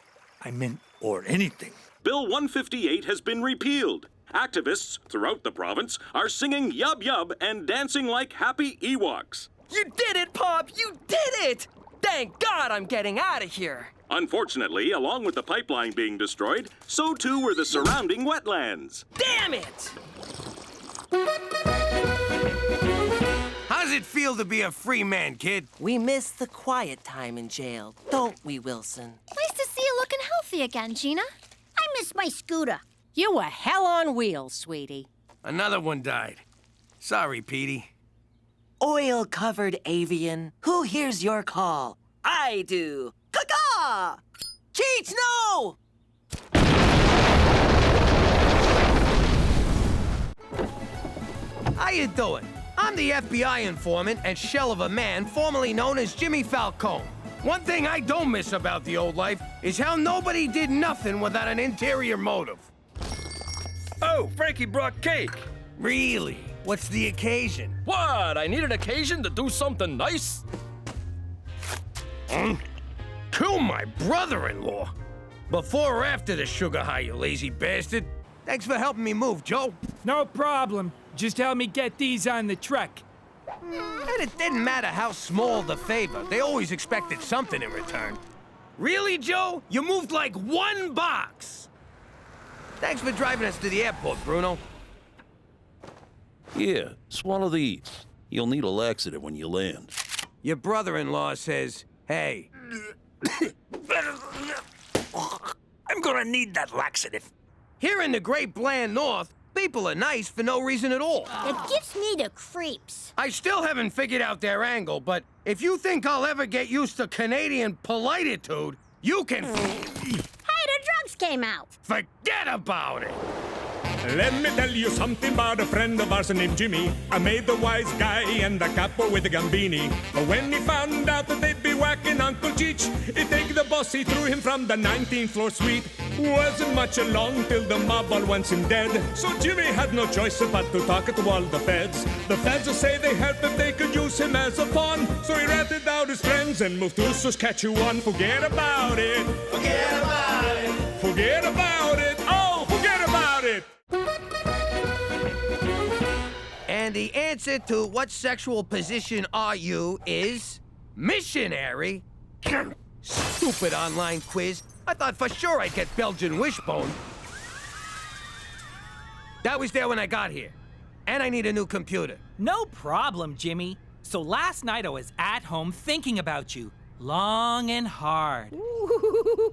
Speaker 4: I meant or anything.
Speaker 6: Bill 158 has been repealed. Activists throughout the province are singing Yub Yub and dancing like happy Ewoks.
Speaker 13: You did it, Pop! You did it! Thank God I'm getting out of here.
Speaker 6: Unfortunately, along with the pipeline being destroyed, so too were the surrounding wetlands.
Speaker 13: Damn it!
Speaker 1: How's it feel to be a free man, kid?
Speaker 13: We miss the quiet time in jail, don't we, Wilson?
Speaker 11: Nice to see you looking healthy again, Gina.
Speaker 10: I miss my scooter.
Speaker 12: You were hell on wheels, sweetie.
Speaker 1: Another one died. Sorry, Petey.
Speaker 13: Oil-covered avian, who hears your call? I do. Caw-caw! Cheech, no!
Speaker 1: How you doing? I'm the FBI informant and shell of a man formerly known as Jimmy Falcone. One thing I don't miss about the old life is how nobody did nothing without an interior motive.
Speaker 4: Oh, Frankie brought cake.
Speaker 1: Really? What's the occasion?
Speaker 2: What? I need an occasion to do something nice?
Speaker 1: Kill my brother-in-law. Before or after the sugar high, you lazy bastard? Thanks for helping me move, Joe.
Speaker 16: No problem. Just help me get these on the truck.
Speaker 1: And it didn't matter how small the favor. They always expected something in return. Really, Joe? You moved like one box. Thanks for driving us to the airport, Bruno.
Speaker 18: Yeah, swallow these. You'll need a laxative when you land.
Speaker 1: Your brother-in-law says, hey.
Speaker 4: I'm gonna need that laxative.
Speaker 1: Here in the great bland north, people are nice for no reason at all.
Speaker 10: It gives me the creeps.
Speaker 1: I still haven't figured out their angle, but if you think I'll ever get used to Canadian polititude, you can...
Speaker 10: Hey, the drugs came out.
Speaker 1: Forget about it.
Speaker 5: Let me tell you something about a friend of ours named Jimmy. I made the wise guy and the capo with the gambini. But when he found out that they'd be whacking Uncle Cheech, he take the boss, he threw him from the 19th floor suite. Wasn't much along till the mob all wants him dead. So Jimmy had no choice but to talk to all the feds. The feds say they help if they could use him as a pawn. So he ratted out his friends and moved to Saskatchewan. Forget about it.
Speaker 17: Forget about it.
Speaker 5: Forget about it. Oh, forget about it.
Speaker 1: And the answer to what sexual position are you is missionary. Stupid online quiz. I thought for sure I'd get Belgian wishbone. That was there when I got here. And I need a new computer.
Speaker 16: No problem, Jimmy. So last night I was at home thinking about you, long and hard.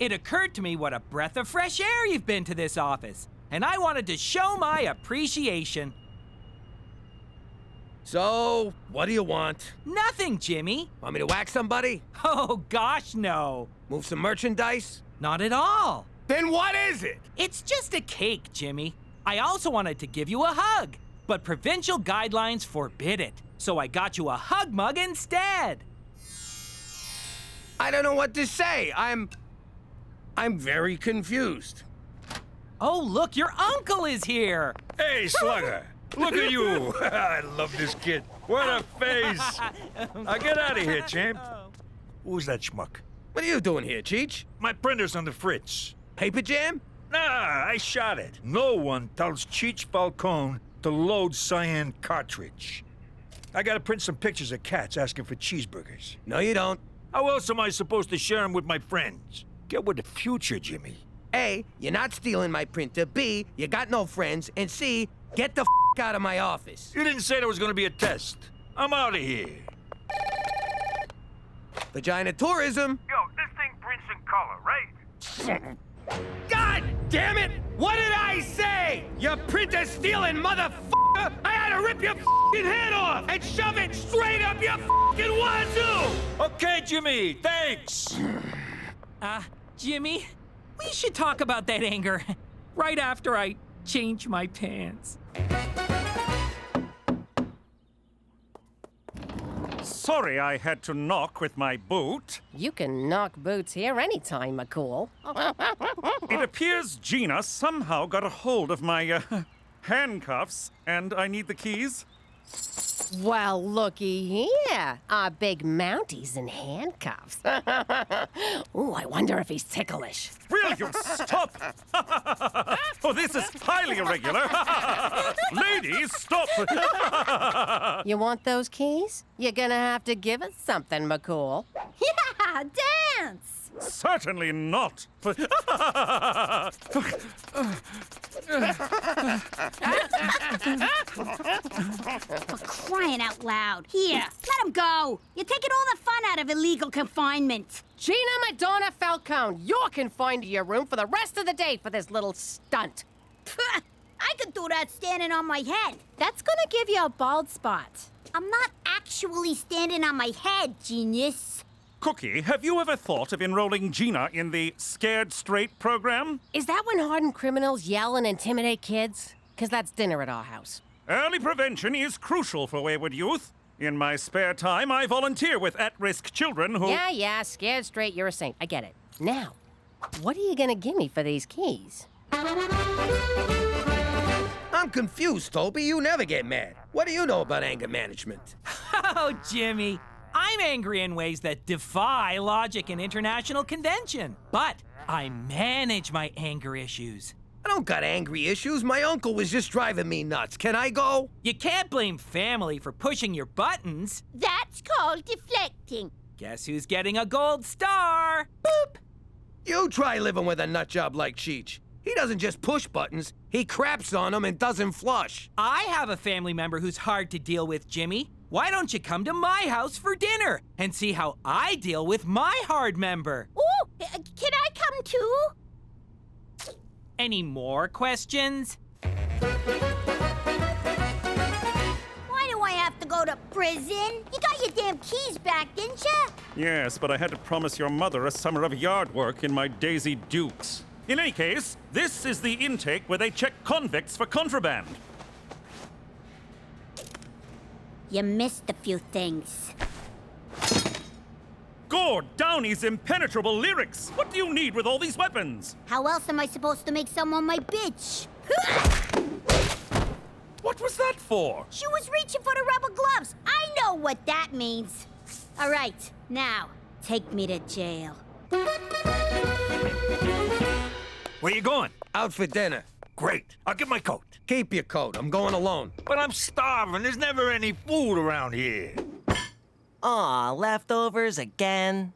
Speaker 16: It occurred to me what a breath of fresh air you've been to this office, and I wanted to show my appreciation.
Speaker 1: So, what do you want?
Speaker 16: Nothing, Jimmy.
Speaker 1: Want me to whack somebody?
Speaker 16: Oh, gosh, no.
Speaker 1: Move some merchandise?
Speaker 16: Not at all.
Speaker 1: Then what is it?
Speaker 16: It's just a cake, Jimmy. I also wanted to give you a hug, but provincial guidelines forbid it. So I got you a hug mug instead.
Speaker 1: I don't know what to say. I'm very confused.
Speaker 16: Oh, look, your uncle is here.
Speaker 4: Hey, Slugger. Look at you. I love this kid. What a face. Now get out of here, champ. Who's that schmuck?
Speaker 1: What are you doing here, Cheech?
Speaker 4: My printer's on the fritz.
Speaker 1: Paper jam?
Speaker 4: Nah, I shot it. No one tells Cheech Falcone to load cyan cartridge. I gotta print some pictures of cats asking for cheeseburgers.
Speaker 1: No, you don't.
Speaker 4: How else am I supposed to share them with my friends? Get with the future, Jimmy.
Speaker 1: A, you're not stealing my printer. B, you got no friends. And C, get the out of my office.
Speaker 4: You didn't say there was gonna be a test. I'm out of here.
Speaker 1: Vagina tourism.
Speaker 4: Yo, this thing prints in color, right?
Speaker 1: God damn it! What did I say? You printer stealing motherfucker! I had to rip your fucking head off and shove it straight up your fucking wazoo!
Speaker 4: Okay, Jimmy, thanks.
Speaker 16: Jimmy, we should talk about that anger right after I change my pants.
Speaker 8: Sorry I had to knock with my boot.
Speaker 12: You can knock boots here anytime, McCool.
Speaker 8: It appears Gina somehow got a hold of my handcuffs, and I need the keys.
Speaker 12: Well, looky here. Our big Mounties in handcuffs. Ooh, I wonder if he's ticklish.
Speaker 8: Will you stop? Oh, this is highly irregular. Ladies, stop.
Speaker 12: You want those keys? You're gonna have to give us something, McCool.
Speaker 15: Yeah, dance!
Speaker 8: Certainly not.
Speaker 7: For crying out loud. Here, let him go. You're taking all the fun out of illegal confinement.
Speaker 12: Gina Madonna Falcone, you're confined to your room for the rest of the day for this little stunt.
Speaker 7: I could do that standing on my head.
Speaker 10: That's gonna give you a bald spot.
Speaker 7: I'm not actually standing on my head, genius.
Speaker 8: Cookie, have you ever thought of enrolling Gina in the Scared Straight program?
Speaker 12: Is that when hardened criminals yell and intimidate kids? Because that's dinner at our house.
Speaker 8: Early prevention is crucial for wayward youth. In my spare time, I volunteer with at-risk children who...
Speaker 12: Yeah, scared straight, you're a saint. I get it. Now, what are you gonna give me for these keys?
Speaker 1: I'm confused, Toby. You never get mad. What do you know about anger management?
Speaker 16: Oh, Jimmy. I'm angry in ways that defy logic and international convention. But I manage my anger issues.
Speaker 1: I don't got angry issues. My uncle was just driving me nuts. Can I go?
Speaker 16: You can't blame family for pushing your buttons.
Speaker 7: That's called deflecting.
Speaker 16: Guess who's getting a gold star? Boop!
Speaker 1: You try living with a nut job like Cheech. He doesn't just push buttons, he craps on them and doesn't flush.
Speaker 16: I have a family member who's hard to deal with, Jimmy. Why don't you come to my house for dinner and see how I deal with my hard member?
Speaker 7: Ooh, can I come too?
Speaker 16: Any more questions?
Speaker 7: Why do I have to go to prison? You got your damn keys back, didn't you?
Speaker 8: Yes, but I had to promise your mother a summer of yard work in my Daisy Dukes. In any case, this is the intake where they check convicts for contraband.
Speaker 7: You missed a few things.
Speaker 8: Gord Downey's impenetrable lyrics! What do you need with all these weapons?
Speaker 7: How else am I supposed to make someone my bitch?
Speaker 8: What was that for?
Speaker 7: She was reaching for the rubber gloves. I know what that means. All right, now, take me to jail.
Speaker 4: Where you going?
Speaker 1: Out for dinner.
Speaker 4: Great. I'll get my coat.
Speaker 1: Keep your coat. I'm going alone.
Speaker 4: But I'm starving. There's never any food around here.
Speaker 13: Aw, leftovers again?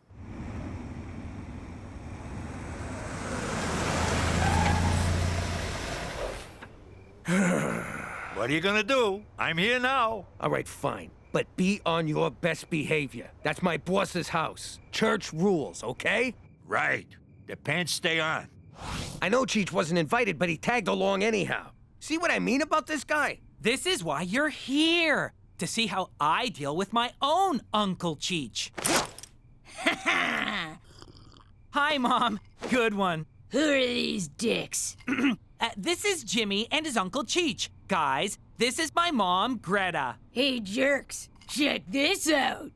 Speaker 4: What are you gonna do? I'm here now.
Speaker 1: All right, fine. But be on your best behavior. That's my boss's house. Church rules, okay?
Speaker 4: Right. The pants stay on.
Speaker 1: I know Cheech wasn't invited, but he tagged along anyhow. See what I mean about this guy?
Speaker 16: This is why you're here. To see how I deal with my own Uncle Cheech. Hi, Mom. Good one.
Speaker 7: Who are these dicks?
Speaker 16: This is Jimmy and his Uncle Cheech. Guys, this is my mom, Greta.
Speaker 7: Hey, jerks. Check this out.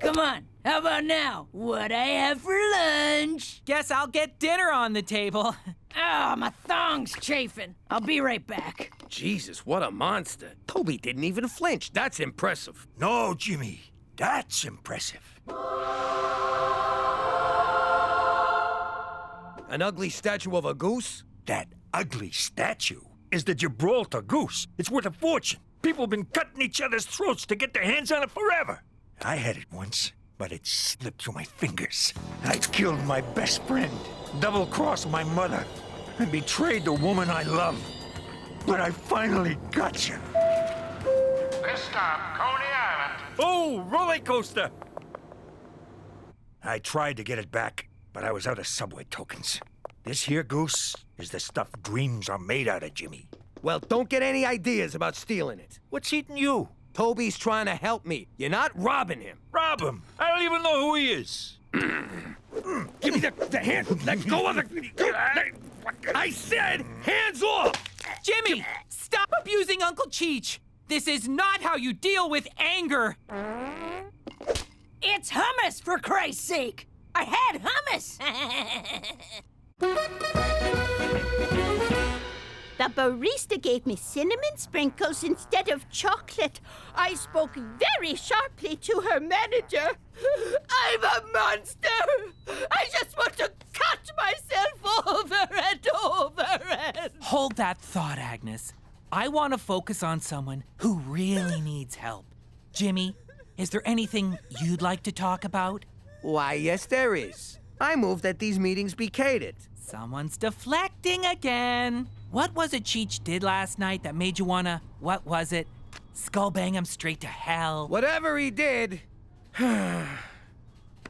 Speaker 7: Come on. How about now? What I have for lunch?
Speaker 16: Guess I'll get dinner on the table.
Speaker 7: Oh, my thong's chafing. I'll be right back.
Speaker 1: Jesus, what a monster. Toby didn't even flinch. That's impressive.
Speaker 4: No, Jimmy. That's impressive.
Speaker 1: An ugly statue of a goose?
Speaker 4: That ugly statue is the Gibraltar goose. It's worth a fortune. People have been cutting each other's throats to get their hands on it forever. I had it once, but it slipped through my fingers. I killed my best friend, double-crossed my mother, and betrayed the woman I love. But I finally got you.
Speaker 17: This stop, Coney Island.
Speaker 4: Oh, roller coaster! I tried to get it back, but I was out of subway tokens. This here goose is the stuff dreams are made out of, Jimmy.
Speaker 1: Well, don't get any ideas about stealing it.
Speaker 4: What's eating you?
Speaker 1: Toby's trying to help me. You're not robbing him.
Speaker 4: Rob him? I don't even know who he is.
Speaker 1: Give me the hand. Let go of the... I said, hands off!
Speaker 16: Jimmy, stop abusing Uncle Cheech. This is not how you deal with anger!
Speaker 7: It's hummus, for Christ's sake! I had hummus!
Speaker 3: The barista gave me cinnamon sprinkles instead of chocolate. I spoke very sharply to her manager. I'm a monster! I just want to cut myself over and over and...
Speaker 16: Hold that thought, Agnes. I want to focus on someone who really needs help. Jimmy, is there anything you'd like to talk about?
Speaker 1: Why, yes, there is. I move that these meetings be catered.
Speaker 16: Someone's deflecting again. What was it Cheech did last night that made you wanna, what was it? Skull bang him straight to hell?
Speaker 1: Whatever he did, I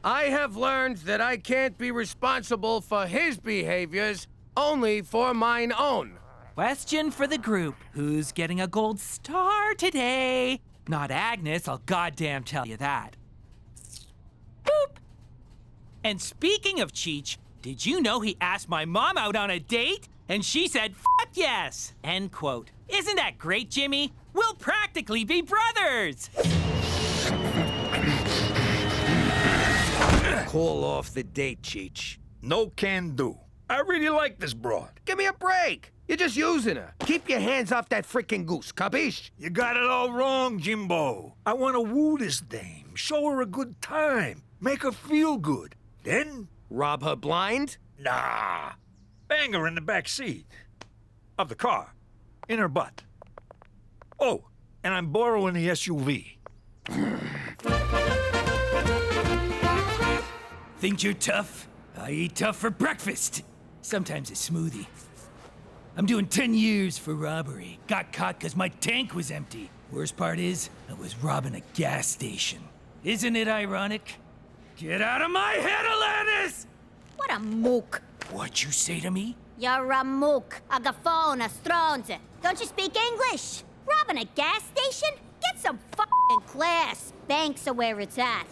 Speaker 1: have learned that I can't be responsible for his behaviors, only for mine own.
Speaker 16: Question for the group. Who's getting a gold star today? Not Agnes, I'll goddamn tell you that. Boop. And speaking of Cheech, did you know he asked my mom out on a date? And she said, "Fuck yes!" End quote. Isn't that great, Jimmy? We'll practically be brothers!
Speaker 1: Call off the date, Cheech.
Speaker 4: No can do. I really like this broad.
Speaker 1: Give me a break. You're just using her. Keep your hands off that frickin' goose, capiche?
Speaker 4: You got it all wrong, Jimbo. I want to woo this dame, show her a good time, make her feel good. Then...
Speaker 1: rob her blind?
Speaker 4: Nah. Bang her in the back seat of the car, in her butt. Oh, and I'm borrowing the SUV.
Speaker 16: Think you're tough? I eat tough for breakfast. Sometimes a smoothie. I'm doing 10 years for robbery. Got caught because my tank was empty. Worst part is, I was robbing a gas station. Isn't it ironic? Get out of my head, Alanis!
Speaker 10: What a mook.
Speaker 16: What'd you say to me?
Speaker 10: You're a mook, a gaffone, a stronze. Don't you speak English? Robbing a gas station? Get some f***ing class. Banks are where it's at.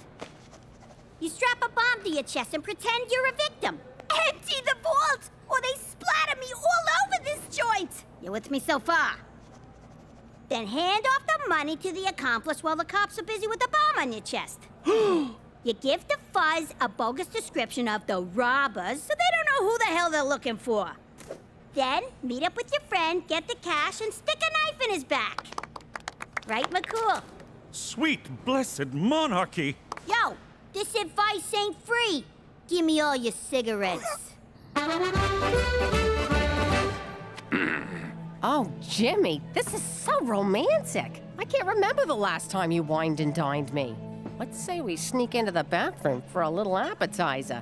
Speaker 10: You strap a bomb to your chest and pretend you're a victim. Empty the vault, or they splatter me all over this joint. You with me so far? Then hand off the money to the accomplice while the cops are busy with the bomb on your chest. You give the fuzz a bogus description of the robbers so they don't know who the hell they're looking for. Then meet up with your friend, get the cash, and stick a knife in his back. Right, McCool?
Speaker 8: Sweet, blessed monarchy!
Speaker 10: Yo, this advice ain't free. Give me all your cigarettes.
Speaker 12: Oh, Jimmy, this is so romantic. I can't remember the last time you wined and dined me. Let's say we sneak into the bathroom for a little appetizer.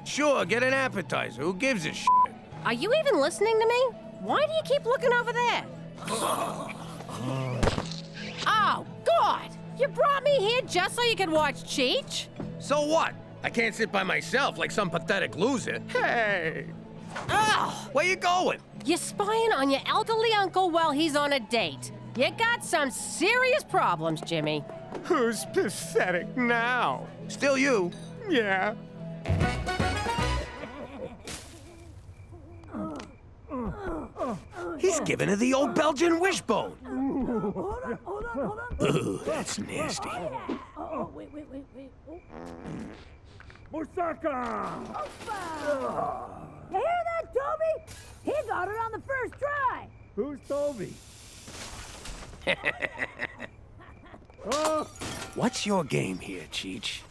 Speaker 1: Sure, get an appetizer. Who gives a shit?
Speaker 12: Are you even listening to me? Why do you keep looking over there? Oh, God! You brought me here just so you could watch Cheech?
Speaker 1: So what? I can't sit by myself like some pathetic loser. Hey!
Speaker 12: Oh!
Speaker 1: Where you going?
Speaker 12: You're spying on your elderly uncle while he's on a date. You got some serious problems, Jimmy.
Speaker 1: Who's pathetic now? Still you? Yeah. He's giving her the old Belgian wishbone. Ooh, that's nasty.
Speaker 19: Wait. Moussaka!
Speaker 7: You hear that, Toby? He got it on the first try.
Speaker 19: Who's Toby?
Speaker 1: What's your game here, Cheech?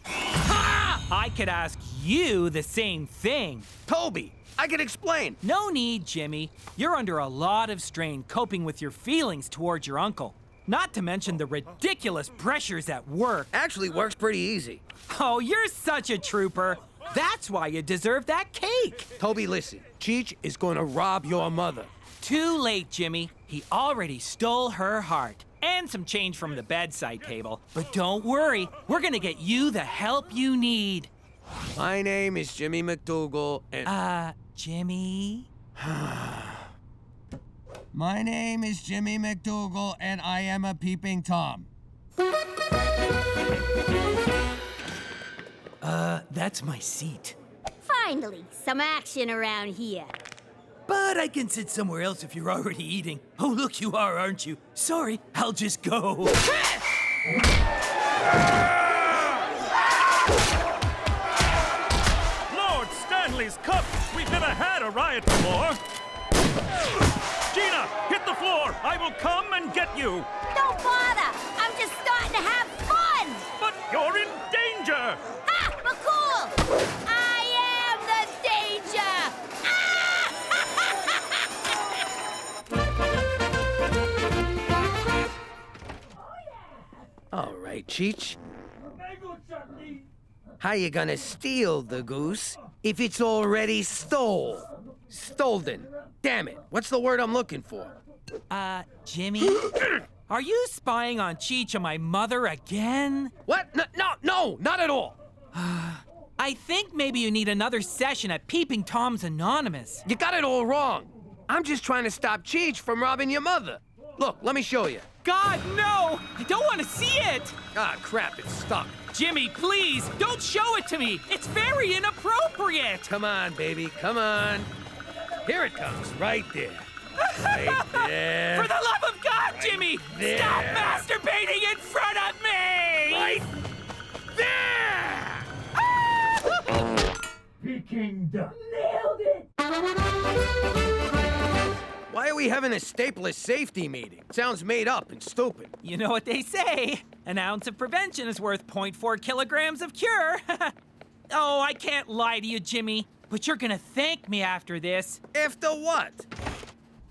Speaker 16: I could ask you the same thing.
Speaker 1: Toby, I can explain.
Speaker 16: No need, Jimmy. You're under a lot of strain coping with your feelings towards your uncle. Not to mention the ridiculous pressures at work.
Speaker 1: Actually works pretty easy.
Speaker 16: Oh, you're such a trooper. That's why you deserve that cake.
Speaker 1: Toby, listen. Cheech is going to rob your mother.
Speaker 16: Too late, Jimmy. He already stole her heart. And some change from the bedside table. But don't worry, we're gonna get you the help you need.
Speaker 1: My name is Jimmy McDougal, and...
Speaker 16: Jimmy?
Speaker 1: My name is Jimmy McDougal, and I am a peeping Tom.
Speaker 16: That's my seat.
Speaker 10: Finally, some action around here.
Speaker 16: but I can sit somewhere else if you're already eating. Oh, look, you are, aren't you? Sorry, I'll just go.
Speaker 8: Lord Stanley's Cup! We've never had a riot before. Gina, hit the floor. I will come and get you.
Speaker 10: Don't bother. I'm just starting to have fun.
Speaker 8: But you're in danger.
Speaker 10: Ah, McCool! I am the danger.
Speaker 1: All right, Cheech. How you gonna steal the goose if it's already stole? Stolen. Damn it. What's the word I'm looking for?
Speaker 16: Jimmy? Are you spying on Cheech and my mother again?
Speaker 1: What? No, not at all.
Speaker 16: I think maybe you need another session at Peeping Tom's Anonymous.
Speaker 1: You got it all wrong. I'm just trying to stop Cheech from robbing your mother. Look, let me show you.
Speaker 16: God, no! I don't want to see it!
Speaker 1: Ah, crap, it's stuck.
Speaker 16: Jimmy, please, don't show it to me! It's very inappropriate!
Speaker 1: Come on, baby, come on. Here it comes, right there. Right there.
Speaker 16: For the love of God,
Speaker 1: right
Speaker 16: Jimmy!
Speaker 1: There.
Speaker 16: Stop masturbating in front of me!
Speaker 1: Right there!
Speaker 5: Peking duck.
Speaker 16: Nailed it!
Speaker 1: Why are we having a stapler safety meeting? Sounds made up and stupid.
Speaker 16: You know what they say. An ounce of prevention is worth 0.4 kilograms of cure. Oh, I can't lie to you, Jimmy. But you're gonna thank me after this.
Speaker 1: After what?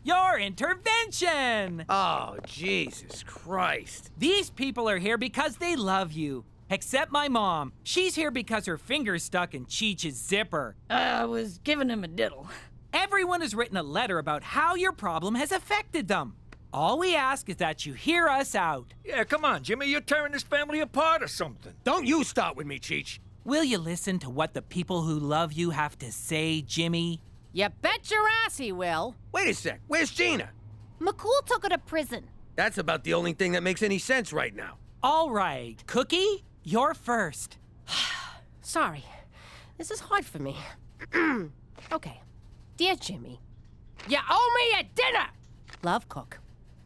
Speaker 16: Your intervention!
Speaker 1: Oh, Jesus Christ.
Speaker 16: These people are here because they love you. Except my mom. She's here because her finger's stuck in Cheech's zipper.
Speaker 7: I was giving him a diddle.
Speaker 16: Everyone has written a letter about how your problem has affected them. All we ask is that you hear us out.
Speaker 4: Yeah, come on, Jimmy. You're tearing this family apart or something.
Speaker 1: Don't you start with me, Cheech.
Speaker 16: Will you listen to what the people who love you have to say, Jimmy?
Speaker 12: You bet your ass he will.
Speaker 1: Wait a sec. Where's Gina?
Speaker 11: McCool took her to prison.
Speaker 1: That's about the only thing that makes any sense right now.
Speaker 16: All right, Cookie, you're first.
Speaker 12: Sorry. This is hard for me. Okay. Dear Jimmy, you owe me a dinner! Love, Cook.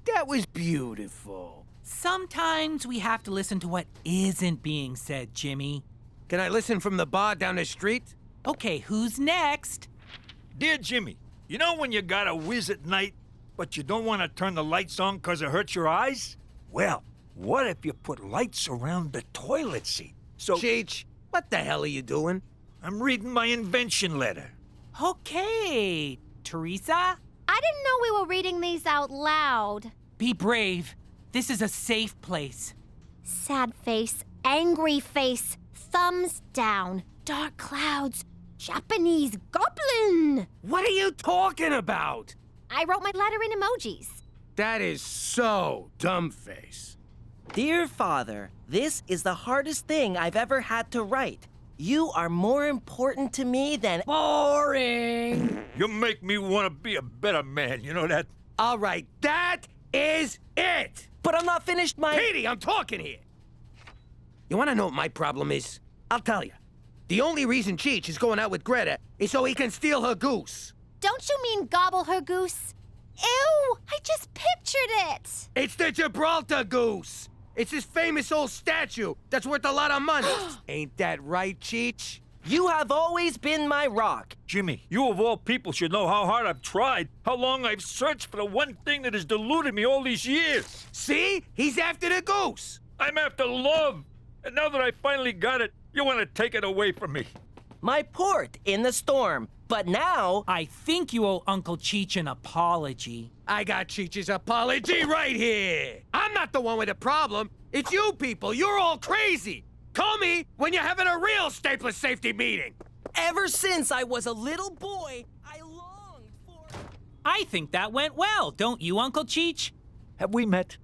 Speaker 1: That was beautiful.
Speaker 16: Sometimes we have to listen to what isn't being said, Jimmy.
Speaker 1: Can I listen from the bar down the street?
Speaker 16: Okay, who's next?
Speaker 4: Dear Jimmy, you know when you gotta whiz at night, but you don't want to turn the lights on because it hurts your eyes? Well, what if you put lights around the toilet seat? So...
Speaker 1: Cheech, what the hell are you doing?
Speaker 4: I'm reading my invention letter.
Speaker 16: Okay, Theresa?
Speaker 11: I didn't know we were reading these out loud.
Speaker 16: Be brave. This is a safe place.
Speaker 11: Sad face, angry face, thumbs down, dark clouds, Japanese goblin.
Speaker 1: What are you talking about?
Speaker 11: I wrote my letter in emojis.
Speaker 1: That is so dumbface.
Speaker 13: Dear Father, this is the hardest thing I've ever had to write. You are more important to me than boring.
Speaker 4: You make me want to be a better man, you know that?
Speaker 1: All right, that is it.
Speaker 13: But I'm not finished my...
Speaker 1: Petey, I'm talking here. You want to know what my problem is? I'll tell you. The only reason Cheech is going out with Greta is so he can steal her goose.
Speaker 11: Don't you mean gobble her goose? Ew, I just pictured it.
Speaker 1: It's the Gibraltar goose. It's this famous old statue that's worth a lot of money. Ain't that right, Cheech?
Speaker 13: You have always been my rock.
Speaker 4: Jimmy, you of all people should know how hard I've tried, how long I've searched for the one thing that has deluded me all these years.
Speaker 1: See? He's after the goose.
Speaker 4: I'm after love. And now that I finally got it, you want to take it away from me.
Speaker 13: My port in the storm. But now...
Speaker 16: I think you owe Uncle Cheech an apology.
Speaker 1: I got Cheech's apology right here. I'm not the one with a problem. It's you people. You're all crazy. Call me when you're having a real stapler safety meeting.
Speaker 13: Ever since I was a little boy, I longed for...
Speaker 16: I think that went well, don't you, Uncle Cheech?
Speaker 4: Have we met?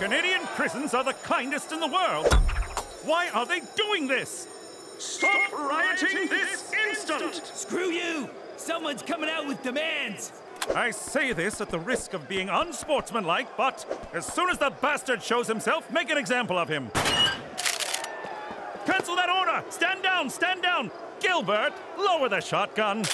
Speaker 8: Canadian prisons are the kindest in the world. Why are they doing this?
Speaker 5: Stop rioting this instant!
Speaker 16: Screw you! Someone's coming out with demands!
Speaker 8: I say this at the risk of being unsportsmanlike, but as soon as the bastard shows himself, make an example of him. Cancel that order! Stand down! Stand down! Gilbert, lower the shotgun.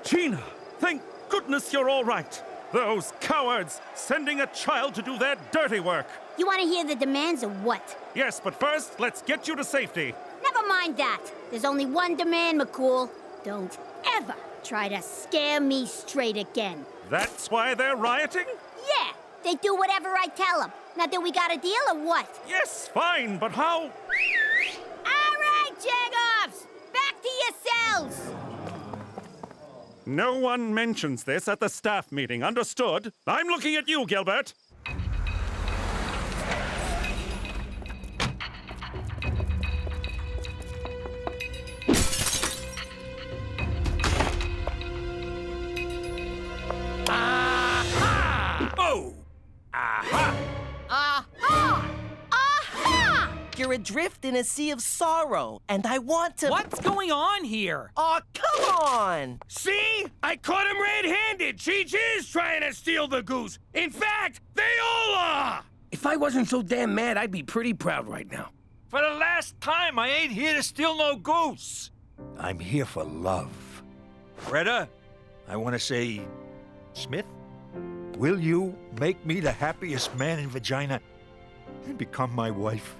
Speaker 8: Gina, thank goodness you're all right. Those cowards sending a child to do their dirty work.
Speaker 10: You want to hear the demands or what?
Speaker 8: Yes, but first, let's get you to safety.
Speaker 10: Never mind that. There's only one demand, McCool. Don't ever try to scare me straight again.
Speaker 8: That's why they're rioting?
Speaker 10: Yeah, they do whatever I tell them. Now, do we got a deal or what?
Speaker 8: Yes, fine, but how?
Speaker 10: All right, jag-offs! Back to your cells!
Speaker 8: No one mentions this at the staff meeting, understood? I'm looking at you, Gilbert.
Speaker 16: Aha!
Speaker 8: Oh! Aha!
Speaker 10: Aha! Aha!
Speaker 13: You're adrift in a sea of sorrow, and I want to...
Speaker 16: What's going on here?
Speaker 13: Oh, come on!
Speaker 1: See? I caught him red-handed. Cheech is trying to steal the goose. In fact, they all are! If I wasn't so damn mad, I'd be pretty proud right now.
Speaker 4: For the last time, I ain't here to steal no goose. I'm here for love. Greta, I want to say, Smith, will you make me the happiest man in Vagina and become my wife?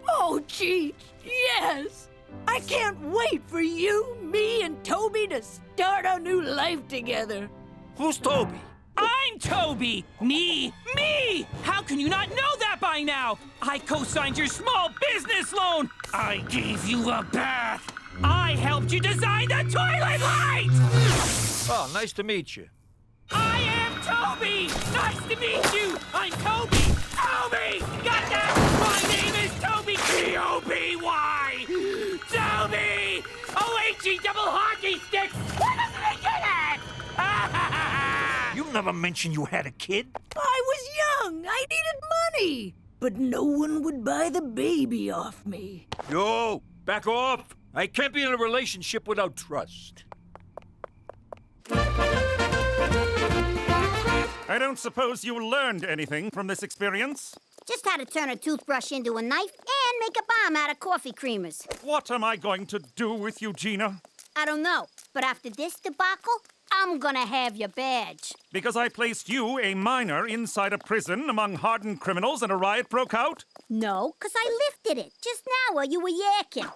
Speaker 7: Oh, Cheech, yes! I can't wait for you, me, and Toby to start our new life together.
Speaker 4: Who's Toby?
Speaker 16: I'm Toby! Me! How can you not know that by now? I co-signed your small business loan! I gave you a bath! I helped you design the toilet light!
Speaker 4: Oh, nice to meet you.
Speaker 16: I am Toby! Nice to meet you! I'm Toby! Toby! Got that? My name is Toby! T-O-B-Y! Toby! O-H-E double hockey sticks! What does it get at?
Speaker 4: You never mentioned you had a kid.
Speaker 7: I was young. I needed money. But no one would buy the baby off me.
Speaker 4: Yo, back off. I can't be in a relationship without trust.
Speaker 8: I don't suppose you learned anything from this experience?
Speaker 10: Just how to turn a toothbrush into a knife and make a bomb out of coffee creamers.
Speaker 8: What am I going to do with you, Gina?
Speaker 10: I don't know, but after this debacle, I'm gonna have your badge.
Speaker 8: Because I placed you, a minor, inside a prison among hardened criminals and a riot broke out?
Speaker 10: No, 'cause I lifted it just now while you were yakking.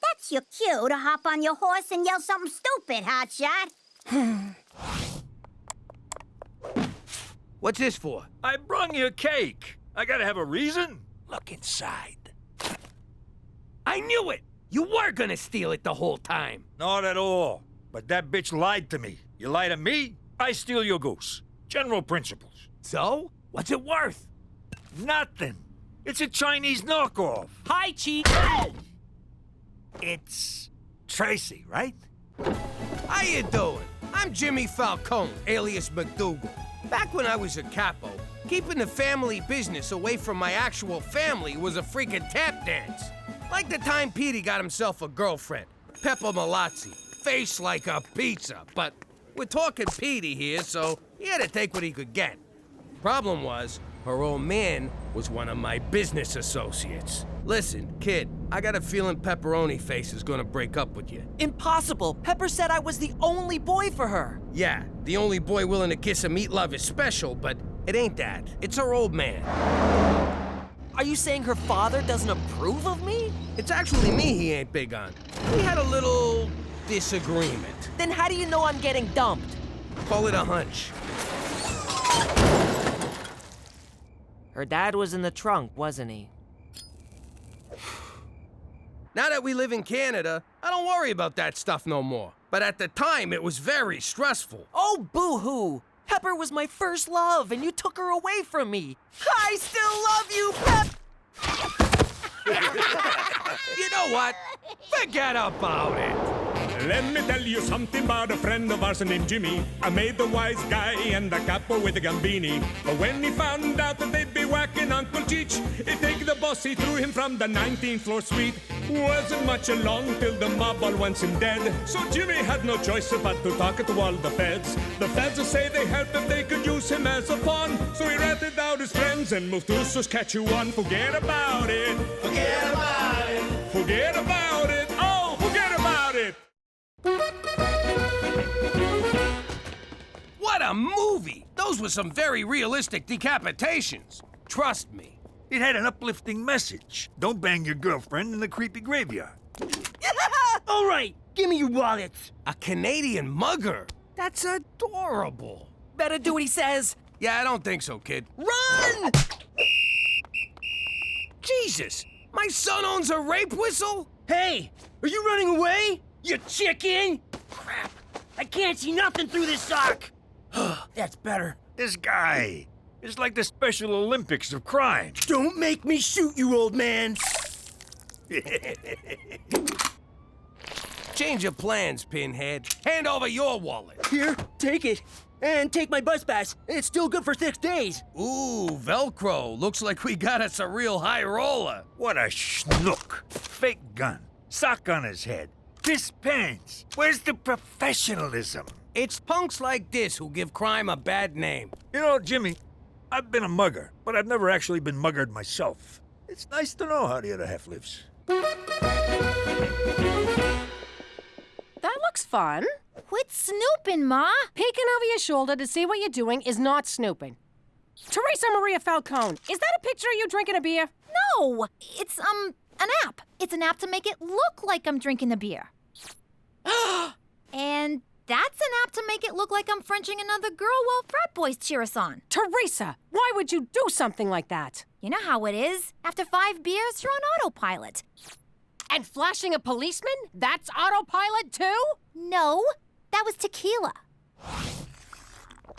Speaker 10: That's your cue to hop on your horse and yell something stupid, hotshot.
Speaker 1: What's this for?
Speaker 4: I brung you a cake. I gotta have a reason. Look inside.
Speaker 1: I knew it! You were gonna steal it the whole time.
Speaker 4: Not at all. But that bitch lied to me. You lie to me, I steal your goose. General principles.
Speaker 1: So? What's it worth?
Speaker 4: Nothing. It's a Chinese knockoff.
Speaker 16: Hi, Cheech.
Speaker 4: It's Tracy, right?
Speaker 1: How you doing? I'm Jimmy Falcone, alias McDougal. Back when I was a capo, keeping the family business away from my actual family was a freaking tap dance. Like the time Petey got himself a girlfriend, Peppa Malazzi, face like a pizza. But we're talking Petey here, so he had to take what he could get. Problem was, her old man was one of my business associates. Listen, kid, I got a feeling Pepperoni Face is gonna break up with you.
Speaker 13: Impossible! Pepper said I was the only boy for her.
Speaker 1: Yeah, the only boy willing to kiss a meatloaf is special, but it ain't that. It's her old man.
Speaker 13: Are you saying her father doesn't approve of me?
Speaker 1: It's actually me he ain't big on. We had a little disagreement.
Speaker 13: Then how do you know I'm getting dumped?
Speaker 1: Call it a hunch.
Speaker 13: Her dad was in the trunk, wasn't he?
Speaker 1: Now that we live in Canada, I don't worry about that stuff no more. But at the time, it was very stressful.
Speaker 13: Oh, boo-hoo! Pepper was my first love, and you took her away from me. I still love you, Pep!
Speaker 1: You know what? Forget about it.
Speaker 5: Let me tell you something about a friend of ours named Jimmy. I made the wise guy and the capo with the gambini. But when he found out that they'd be whacking Uncle Cheech, he'd take the boss, he threw him from the 19th floor suite. Wasn't much along till the mob all wants him dead. So Jimmy had no choice but to talk to all the feds. The feds say they help if they could use him as a pawn. So he ratted out his friends and moved to Saskatchewan. Forget about it.
Speaker 20: Forget about it.
Speaker 5: Forget about it. Oh, forget about it.
Speaker 1: What a movie! Those were some very realistic decapitations. Trust me.
Speaker 4: It had an uplifting message. Don't bang your girlfriend in the creepy graveyard.
Speaker 19: All right, give me your wallet.
Speaker 1: A Canadian mugger? That's adorable.
Speaker 13: Better do what he says.
Speaker 1: Yeah, I don't think so, kid.
Speaker 19: Run!
Speaker 1: Jesus! My son owns a rape whistle?
Speaker 19: Hey, are you running away? You chicken! Crap, I can't see nothing through this sock. That's better.
Speaker 4: This guy is like the Special Olympics of crime.
Speaker 19: Don't make me shoot you, old man.
Speaker 1: Change of plans, Pinhead. Hand over your wallet.
Speaker 19: Here, take it. And take my bus pass. It's still good for 6 days.
Speaker 1: Ooh, Velcro. Looks like we got us a real high roller.
Speaker 4: What a schnook. Fake gun. Sock on his head. Piss pants. Where's the professionalism?
Speaker 1: It's punks like this who give crime a bad name.
Speaker 4: You know, Jimmy, I've been a mugger, but I've never actually been muggered myself. It's nice to know how the other half lives.
Speaker 12: That looks fun.
Speaker 11: Quit snooping, Ma.
Speaker 12: Peeking over your shoulder to see what you're doing is not snooping. Theresa Maria Falcone, is that a picture of you drinking a beer?
Speaker 11: No, it's, an app. It's an app to make it look like I'm drinking a beer. And that's an app to make it look like I'm Frenching another girl while frat boys cheer us on.
Speaker 12: Theresa, why would you do something like that?
Speaker 11: You know how it is. After 5 beers, you're on autopilot.
Speaker 12: And flashing a policeman? That's autopilot too?
Speaker 11: No, that was tequila.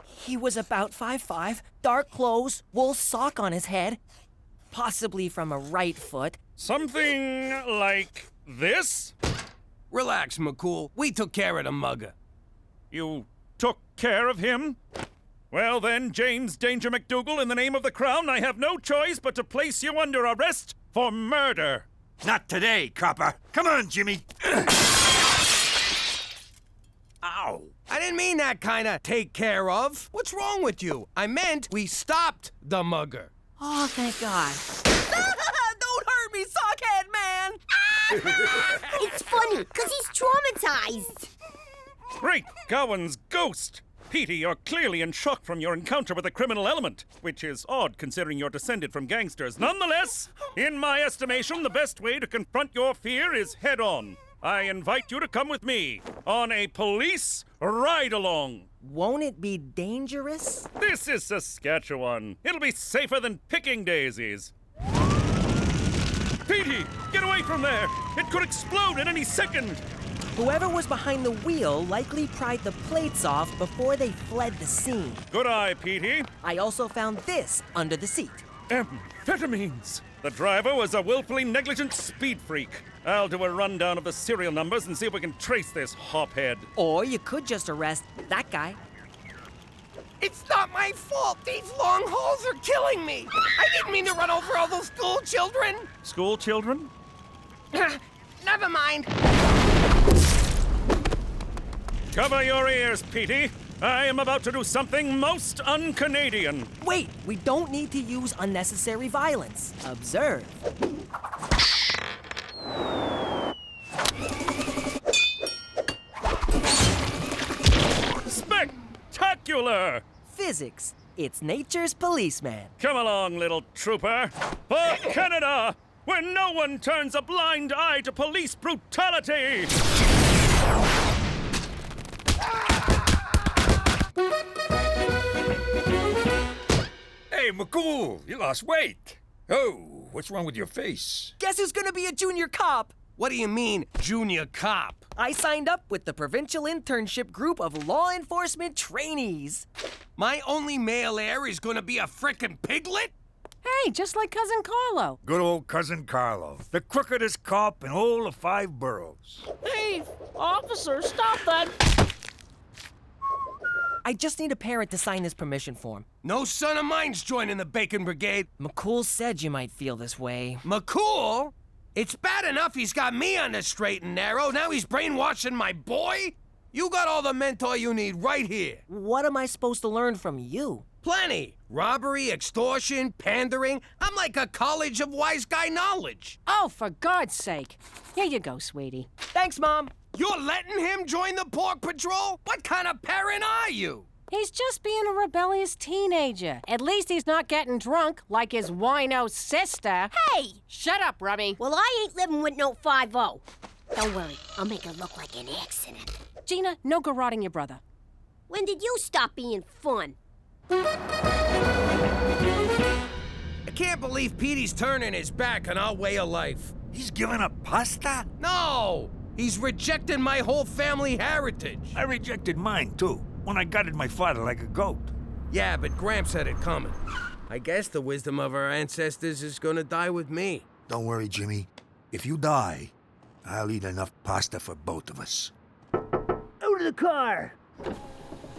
Speaker 13: He was about 5'5", dark clothes, wool sock on his head, possibly from a right foot.
Speaker 8: Something like this?
Speaker 1: Relax, McCool. We took care of the mugger.
Speaker 8: You took care of him? Well then, James Danger McDougal, in the name of the Crown, I have no choice but to place you under arrest for murder.
Speaker 4: Not today, copper. Come on, Jimmy. Ow.
Speaker 1: I didn't mean that kind of take care of. What's wrong with you? I meant we stopped the mugger.
Speaker 13: Oh, thank God. Don't hurt me, sockhead man!
Speaker 10: It's funny, because he's traumatized.
Speaker 8: Great Gowan's ghost! Petey, you're clearly in shock from your encounter with a criminal element, which is odd considering you're descended from gangsters. Nonetheless, in my estimation, the best way to confront your fear is head-on. I invite you to come with me on a police ride-along.
Speaker 13: Won't it be dangerous?
Speaker 8: This is Saskatchewan. It'll be safer than picking daisies. Petey, get away from there! It could explode at any second!
Speaker 13: Whoever was behind the wheel likely pried the plates off before they fled the scene.
Speaker 8: Good eye, Petey.
Speaker 13: I also found this under the seat.
Speaker 8: Amphetamines! The driver was a willfully negligent speed freak. I'll do a rundown of the serial numbers and see if we can trace this hophead.
Speaker 13: Or you could just arrest that guy.
Speaker 1: It's not my fault. These long hauls are killing me. I didn't mean to run over all those school children.
Speaker 8: School children?
Speaker 1: Never mind.
Speaker 8: Cover your ears, Petey. I am about to do something most un-Canadian.
Speaker 13: Wait, we don't need to use unnecessary violence. Observe.
Speaker 8: Spectacular!
Speaker 13: Physics. It's nature's policeman.
Speaker 8: Come along, little trooper. For Canada, where no one turns a blind eye to police brutality!
Speaker 4: Hey, McCool, you lost weight. Oh, what's wrong with your face?
Speaker 13: Guess who's gonna be a junior cop?
Speaker 1: What do you mean, junior cop?
Speaker 13: I signed up with the provincial internship group of law enforcement trainees.
Speaker 1: My only male heir is gonna be a frickin' piglet?
Speaker 12: Hey, just like Cousin Carlo.
Speaker 4: Good old Cousin Carlo, the crookedest cop in all the 5 boroughs.
Speaker 19: Hey, officer, stop that.
Speaker 13: I just need a parent to sign this permission form.
Speaker 1: No son of mine's joining the Bacon Brigade.
Speaker 13: McCool said you might feel this way.
Speaker 1: McCool? It's bad enough he's got me on the straight and narrow. Now he's brainwashing my boy? You got all the mentor you need right here.
Speaker 13: What am I supposed to learn from you?
Speaker 1: Plenty. Robbery, extortion, pandering. I'm like a college of wise guy knowledge.
Speaker 12: Oh, for God's sake. Here you go, sweetie.
Speaker 13: Thanks, Mom.
Speaker 1: You're letting him join the Pork Patrol? What kind of parent are you?
Speaker 12: He's just being a rebellious teenager. At least he's not getting drunk like his wino sister.
Speaker 10: Hey!
Speaker 12: Shut up, Rummy.
Speaker 10: Well, I ain't living with no 5-0. Don't worry, I'll make it look like an accident.
Speaker 12: Gina, no garroting your brother.
Speaker 10: When did you stop being fun?
Speaker 1: I can't believe Petey's turning his back on our way of life.
Speaker 4: He's giving up pasta?
Speaker 1: No! He's rejecting my whole family heritage.
Speaker 4: I rejected mine, too, when I gutted my father like a goat.
Speaker 1: Yeah, but Gramps had it coming. I guess the wisdom of our ancestors is gonna die with me.
Speaker 20: Don't worry, Jimmy. If you die, I'll eat enough pasta for both of us.
Speaker 19: Out of the car!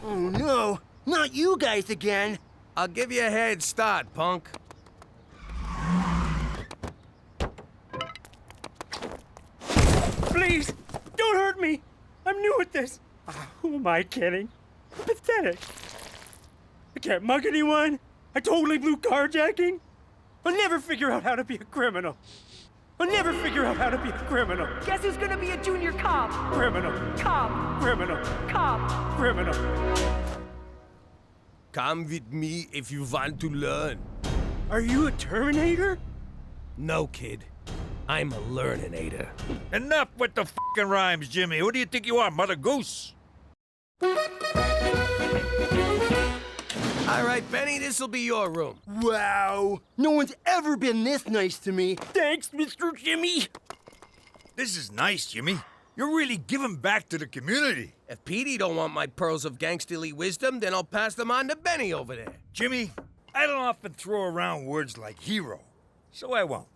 Speaker 14: Oh, no. Not you guys again.
Speaker 1: I'll give you a head start, punk.
Speaker 21: Please, don't hurt me. I'm new at this. Who am I kidding? Pathetic. I can't mug anyone. I totally blew carjacking. I'll never figure out how to be a criminal. I'll never figure out how to be a criminal.
Speaker 13: Guess who's gonna be a junior cop?
Speaker 21: Criminal.
Speaker 13: Cop.
Speaker 21: Criminal.
Speaker 13: Cop.
Speaker 21: Criminal.
Speaker 1: Come with me if you want to learn.
Speaker 21: Are you a Terminator?
Speaker 1: No, kid. I'm a learninator.
Speaker 4: Enough with the f***ing rhymes, Jimmy. Who do you think you are, Mother Goose?
Speaker 1: All right, Benny, this'll be your room.
Speaker 14: Wow. No one's ever been this nice to me.
Speaker 21: Thanks, Mr. Jimmy.
Speaker 4: This is nice, Jimmy. You're really giving back to the community.
Speaker 1: If Petey don't want my pearls of gangsterly wisdom, then I'll pass them on to Benny over there.
Speaker 4: Jimmy, I don't often throw around words like hero, so I won't.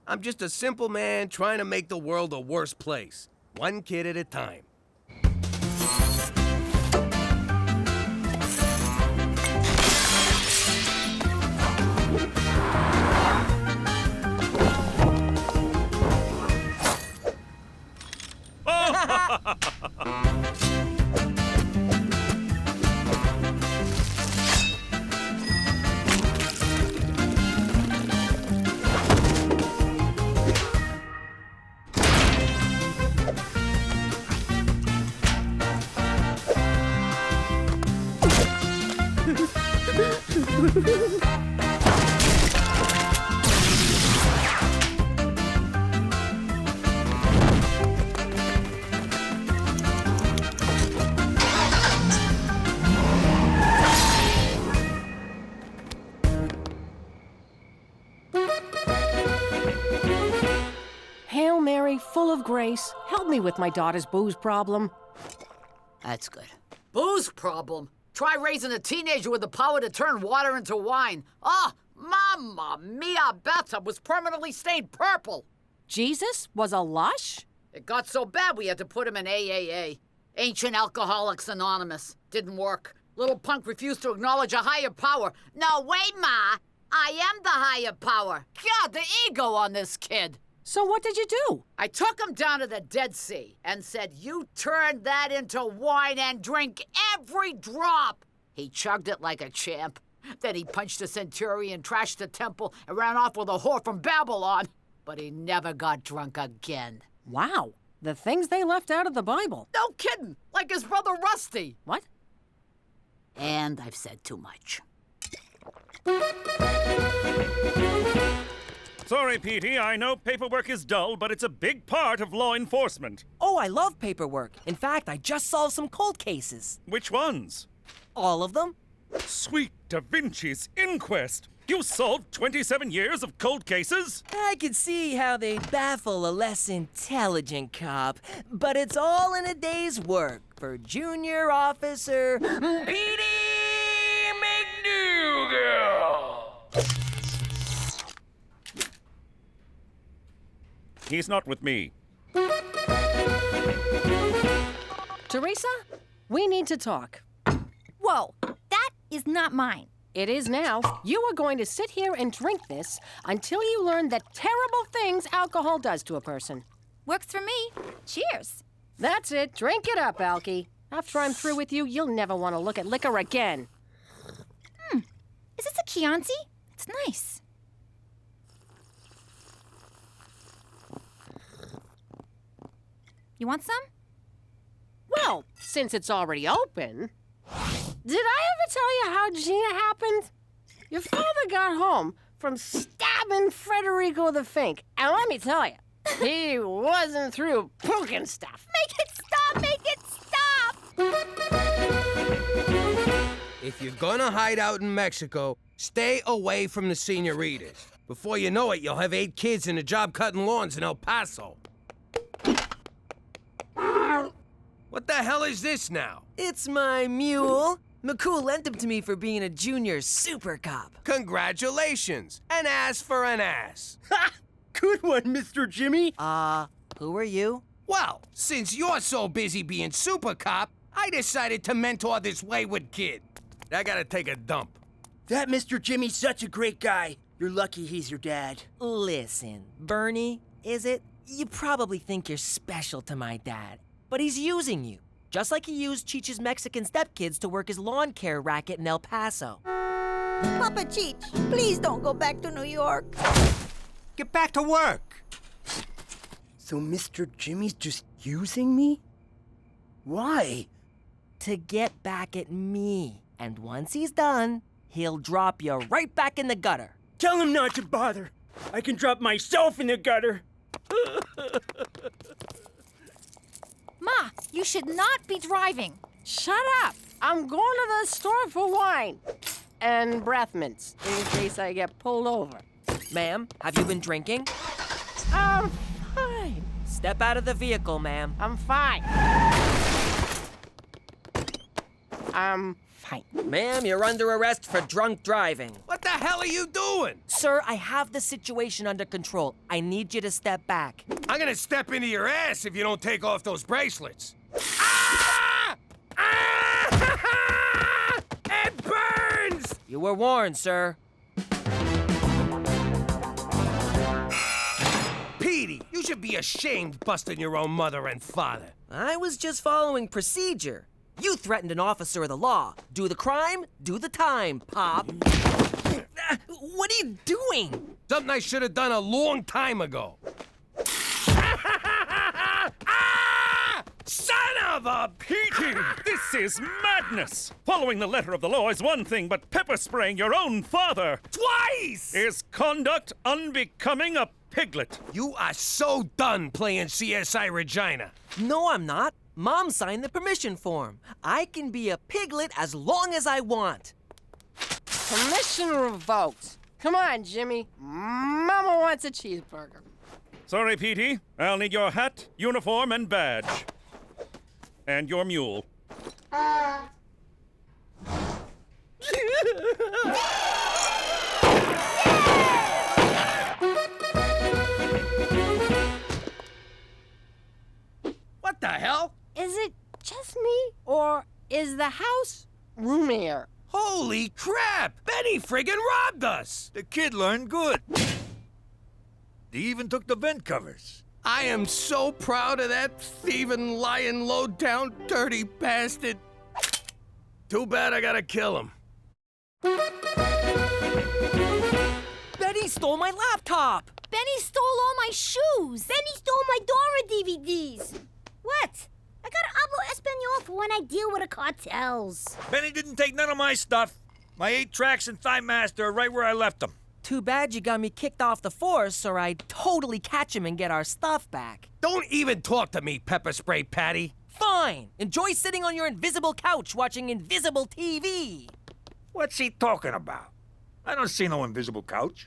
Speaker 1: I'm just a simple man trying to make the world a worse place. One kid at a time.
Speaker 12: Hail Mary, full of grace, help me with my daughter's booze problem.
Speaker 7: That's good. Booze problem? Try raising a teenager with the power to turn water into wine. Ah, mamma mia, bathtub was permanently stained purple.
Speaker 12: Jesus was a lush?
Speaker 7: It got so bad we had to put him in AAA. Ancient Alcoholics Anonymous. Didn't work. Little punk refused to acknowledge a higher power. No, wait, Ma. I am the higher power. God, the ego on this kid.
Speaker 12: So what did you do?
Speaker 7: I took him down to the Dead Sea and said, you turn that into wine and drink every drop. He chugged it like a champ. Then he punched a centurion, trashed the temple, and ran off with a whore from Babylon. But he never got drunk again.
Speaker 12: Wow, the things they left out of the Bible.
Speaker 7: No kidding, like his brother Rusty.
Speaker 12: What?
Speaker 7: And I've said too much.
Speaker 8: Sorry, Petey, I know paperwork is dull, but it's a big part of law enforcement.
Speaker 13: Oh, I love paperwork. In fact, I just solved some cold cases.
Speaker 8: Which ones?
Speaker 13: All of them.
Speaker 8: Sweet Da Vinci's inquest. You solved 27 years of cold cases?
Speaker 13: I can see how they baffle a less intelligent cop, but it's all in a day's work for Junior Officer Petey McDougal.
Speaker 8: He's not with me.
Speaker 12: Teresa, we need to talk.
Speaker 15: Whoa, that is not mine.
Speaker 12: It is now. You are going to sit here and drink this until you learn the terrible things alcohol does to a person.
Speaker 15: Works for me. Cheers.
Speaker 12: That's it. Drink it up, Alky. After I'm through with you, you'll never want to look at liquor again.
Speaker 15: Is this a Chianti? It's nice. You want some?
Speaker 12: Well, since it's already open, did I ever tell you how Gina happened? Your father got home from stabbing Federico the Fink, and let me tell you, he wasn't through poking stuff.
Speaker 3: Make it stop! Make it stop!
Speaker 1: If you're gonna hide out in Mexico, stay away from the senoritas. Before you know it, you'll have 8 kids and a job cutting lawns in El Paso. What the hell is this now?
Speaker 13: It's my mule. McCool lent him to me for being a junior super cop.
Speaker 1: Congratulations! An ass for an ass.
Speaker 21: Ha! Good one, Mr. Jimmy.
Speaker 13: Who are you?
Speaker 1: Well, since you're so busy being super cop, I decided to mentor this wayward kid. I gotta take a dump.
Speaker 21: That Mr. Jimmy's such a great guy. You're lucky he's your dad.
Speaker 13: Listen, Bernie, is it? You probably think you're special to my dad, but he's using you. Just like he used Cheech's Mexican stepkids to work his lawn care racket in El Paso.
Speaker 3: Papa Cheech, please don't go back to New York.
Speaker 20: Get back to work.
Speaker 21: So Mr. Jimmy's just using me? Why?
Speaker 13: To get back at me. And once he's done, he'll drop you right back in the gutter.
Speaker 21: Tell him not to bother. I can drop myself in the gutter.
Speaker 15: Ma, you should not be driving.
Speaker 12: Shut up. I'm going to the store for wine. And breath mints, in case I get pulled over.
Speaker 13: Ma'am, have you been drinking?
Speaker 12: I'm fine.
Speaker 13: Step out of the vehicle, ma'am.
Speaker 12: I'm fine. I'm fine.
Speaker 13: Ma'am, you're under arrest for drunk driving.
Speaker 1: What the hell are you doing?
Speaker 13: Sir, I have the situation under control. I need you to step back.
Speaker 1: I'm gonna step into your ass if you don't take off those bracelets. Ah! Ah! It burns!
Speaker 13: You were warned, sir.
Speaker 1: Petey, you should be ashamed busting your own mother and father.
Speaker 13: I was just following procedure. You threatened an officer of the law. Do the crime, do the time, Pop. What are you doing?
Speaker 1: Something I should have done a long time ago. Son of a...
Speaker 8: Petey, this is madness! Following the letter of the law is one thing, but pepper spraying your own father...
Speaker 1: Twice!
Speaker 8: ...is conduct unbecoming a piglet.
Speaker 1: You are so done playing CSI Regina.
Speaker 13: No, I'm not. Mom signed the permission form. I can be a piglet as long as I want.
Speaker 12: Permission revoked. Come on, Jimmy. Mama wants a cheeseburger.
Speaker 8: Sorry, Petey. I'll need your hat, uniform, and badge. And your mule.
Speaker 1: What the hell?
Speaker 12: Is it just me, or is the house roomier?
Speaker 1: Holy crap! Benny friggin' robbed us!
Speaker 4: The kid learned good. They even took the vent covers.
Speaker 1: I am so proud of that thieving, lying, low-down, dirty bastard. Too bad I gotta kill him.
Speaker 13: Benny stole my laptop!
Speaker 15: Benny stole all my shoes.
Speaker 10: Benny stole my Dora DVDs. What? I got hablo español for when I deal with the cartels.
Speaker 4: Benny didn't take none of my stuff. My 8 tracks and Thigh Master are right where I left them.
Speaker 13: Too bad you got me kicked off the force, or I'd totally catch him and get our stuff back.
Speaker 1: Don't even talk to me, Pepper Spray Patty.
Speaker 13: Fine. Enjoy sitting on your invisible couch watching invisible TV.
Speaker 4: What's he talking about? I don't see no invisible couch.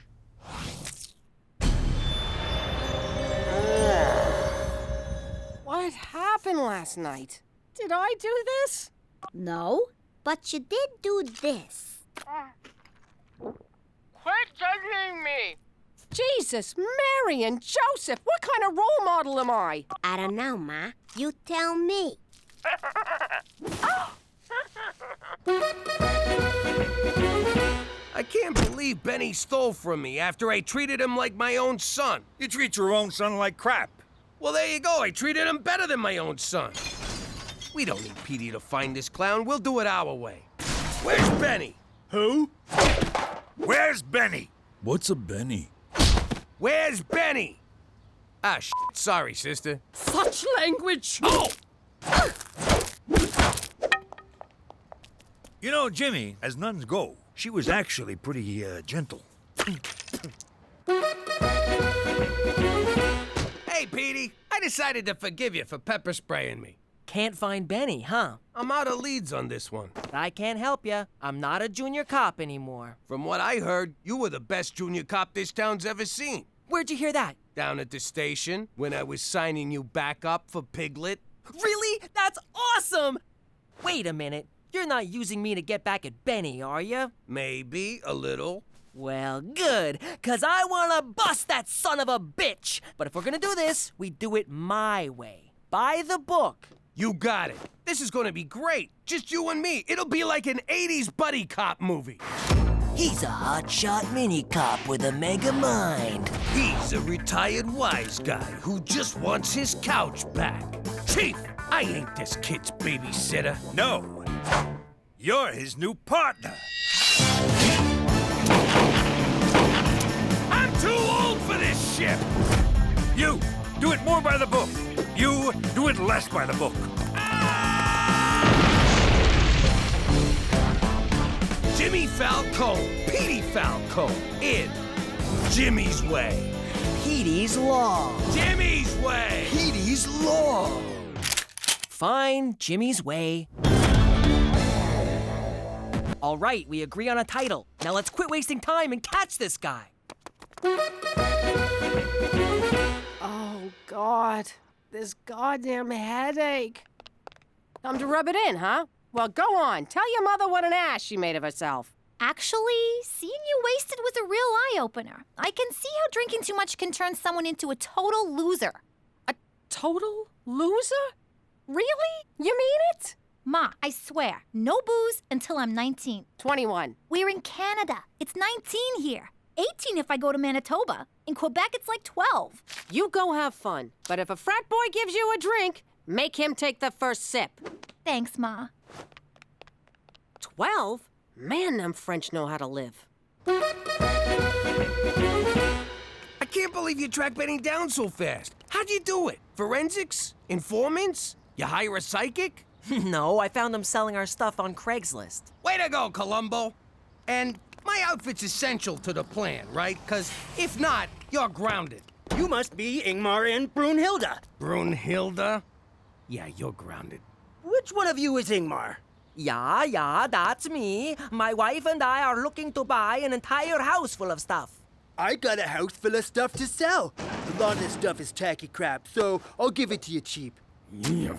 Speaker 12: What happened last night? Did I do this?
Speaker 10: No, but you did do this.
Speaker 12: Quit touching me! Jesus, Mary and Joseph, what kind of role model am I?
Speaker 10: I don't know, Ma. You tell me.
Speaker 1: I can't believe Benny stole from me after I treated him like my own son.
Speaker 4: You treat your own son like crap.
Speaker 1: Well, there you go. I treated him better than my own son. We don't need Petey to find this clown. We'll do it our way. Where's Benny?
Speaker 21: Who?
Speaker 4: Where's Benny?
Speaker 18: What's a Benny?
Speaker 1: Where's Benny? Ah, sorry, sister.
Speaker 12: Such language!
Speaker 1: Oh!
Speaker 4: You know, Jimmy, as nuns go, she was actually pretty, gentle.
Speaker 1: Hey, Petey, I decided to forgive you for pepper spraying me.
Speaker 13: Can't find Benny, huh?
Speaker 1: I'm out of leads on this one.
Speaker 13: I can't help ya. I'm not a junior cop anymore.
Speaker 1: From what I heard, you were the best junior cop this town's ever seen.
Speaker 13: Where'd you hear that?
Speaker 1: Down at the station, when I was signing you back up for Pig-lit.
Speaker 13: Really? That's awesome! Wait a minute. You're not using me to get back at Benny, are you?
Speaker 1: Maybe a little.
Speaker 13: Well, good, 'cause I wanna bust that son of a bitch! But if we're gonna do this, we do it my way. By the book.
Speaker 1: You got it. This is gonna be great. Just you and me. It'll be like an 80s buddy cop movie.
Speaker 13: He's a hotshot mini-cop with a mega mind.
Speaker 1: He's a retired wise guy who just wants his couch back. Chief, I ain't this kid's babysitter.
Speaker 4: No, you're his new partner.
Speaker 1: I'm too old for this shit.
Speaker 4: You, do it more by the book. You, do it less by the book.
Speaker 1: Jimmy Falcone, Petey Falcone, in Jimmy's Way.
Speaker 13: Petey's Law.
Speaker 1: Jimmy's Way.
Speaker 13: Petey's Law. Fine, Jimmy's Way. All right, we agree on a title. Now let's quit wasting time and catch this guy.
Speaker 12: Oh, God. This goddamn headache. Time to rub it in, huh? Well, go on. Tell your mother what an ass she made of herself.
Speaker 15: Actually, seeing you wasted was a real eye-opener. I can see how drinking too much can turn someone into a total loser.
Speaker 12: A total loser? Really? You mean it?
Speaker 15: Ma, I swear, no booze until I'm 19.
Speaker 12: 21.
Speaker 15: We're in Canada. It's 19 here. 18 if I go to Manitoba. In Quebec, it's like 12.
Speaker 12: You go have fun. But if a frat boy gives you a drink, make him take the first sip.
Speaker 15: Thanks, Ma.
Speaker 12: 12? Man, them French know how to live.
Speaker 1: I can't believe you tracked Benny down so fast. How'd you do it? Forensics? Informants? You hire a psychic?
Speaker 13: No, I found him selling our stuff on Craigslist.
Speaker 1: Way to go, Columbo. And my outfit's essential to the plan, right? 'Cause if not, you're grounded.
Speaker 21: You must be Ingmar and Brunhilde.
Speaker 1: Brunhilde? Yeah, you're grounded.
Speaker 21: Which one of you is Ingmar?
Speaker 13: Yeah, that's me. My wife and I are looking to buy an entire house full of stuff.
Speaker 9: I got a house full of stuff to sell. A lot of this stuff is tacky crap, so I'll give it to you cheap.
Speaker 1: Yeah.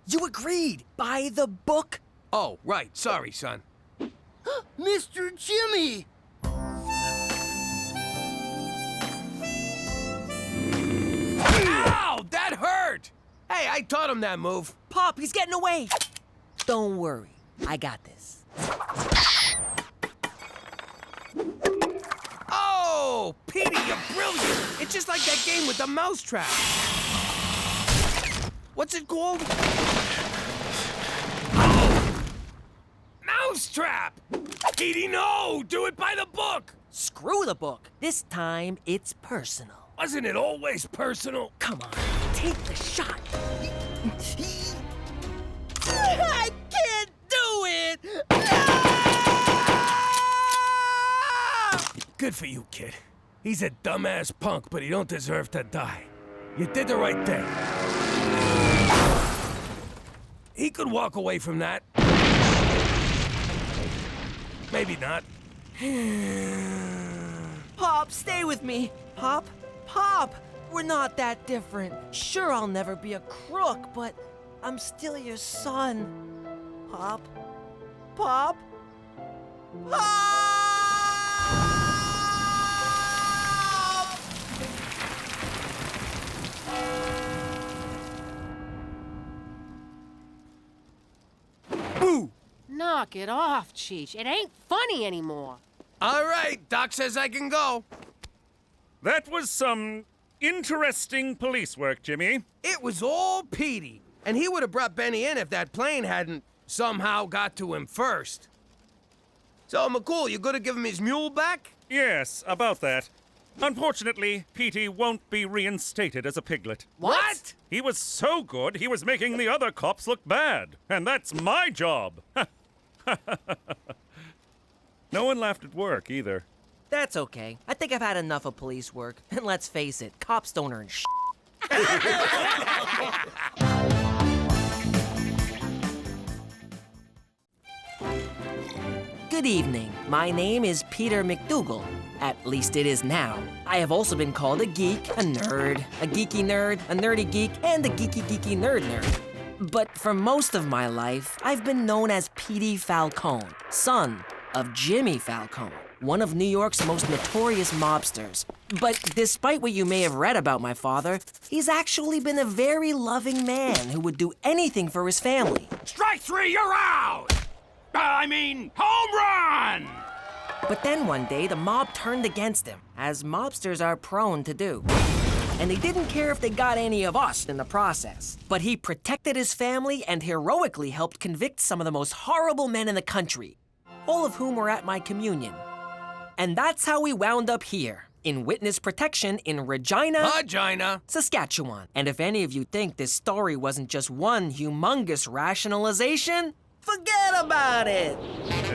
Speaker 13: You agreed. Buy the book?
Speaker 1: Oh, right. Sorry, son.
Speaker 9: Mr. Jimmy!
Speaker 1: Ow! That hurt! Hey, I taught him that move.
Speaker 13: Pop, he's getting away. Don't worry. I got this.
Speaker 1: Oh, Petey, you're brilliant. It's just like that game with the mousetrap. What's it called? Oh! Mousetrap! Petey, no! Do it by the book!
Speaker 13: Screw the book. This time, it's personal.
Speaker 1: Wasn't it always personal?
Speaker 13: Come on, take the shot.
Speaker 12: I can't do it!
Speaker 1: Good for you, kid. He's a dumbass punk, but he don't deserve to die. You did the right thing. He could walk away from that. Maybe not.
Speaker 13: Pop, stay with me. Pop, we're not that different. Sure, I'll never be a crook, but I'm still your son. Pop.
Speaker 1: Boo!
Speaker 12: Knock it off, Cheech. It ain't funny anymore.
Speaker 1: All right, Doc says I can go.
Speaker 8: That was some interesting police work, Jimmy.
Speaker 1: It was all Petey. And he would have brought Benny in if that plane hadn't somehow got to him first. So, McCool, you gonna give him his mule back?
Speaker 8: Yes, about that. Unfortunately, Petey won't be reinstated as a piglet.
Speaker 1: What?
Speaker 8: He was so good, he was making the other cops look bad. And that's my job. No one laughed at work, either.
Speaker 13: That's okay. I think I've had enough of police work. And let's face it, cops don't earn shit. Good evening. My name is Peter McDougal. At least it is now. I have also been called a geek, a nerd, a geeky nerd, a nerdy geek, and a geeky nerd. But for most of my life, I've been known as Petey Falcone, son of Jimmy Falcone, one of New York's most notorious mobsters. But despite what you may have read about my father, he's actually been a very loving man who would do anything for his family.
Speaker 2: Strike three, you're out! Home run!
Speaker 13: But then one day, the mob turned against him, as mobsters are prone to do. And they didn't care if they got any of us in the process. But he protected his family and heroically helped convict some of the most horrible men in the country, all of whom were at my communion. And that's how we wound up here, in witness protection in Regina, Saskatchewan. And if any of you think this story wasn't just one humongous rationalization, forget about it!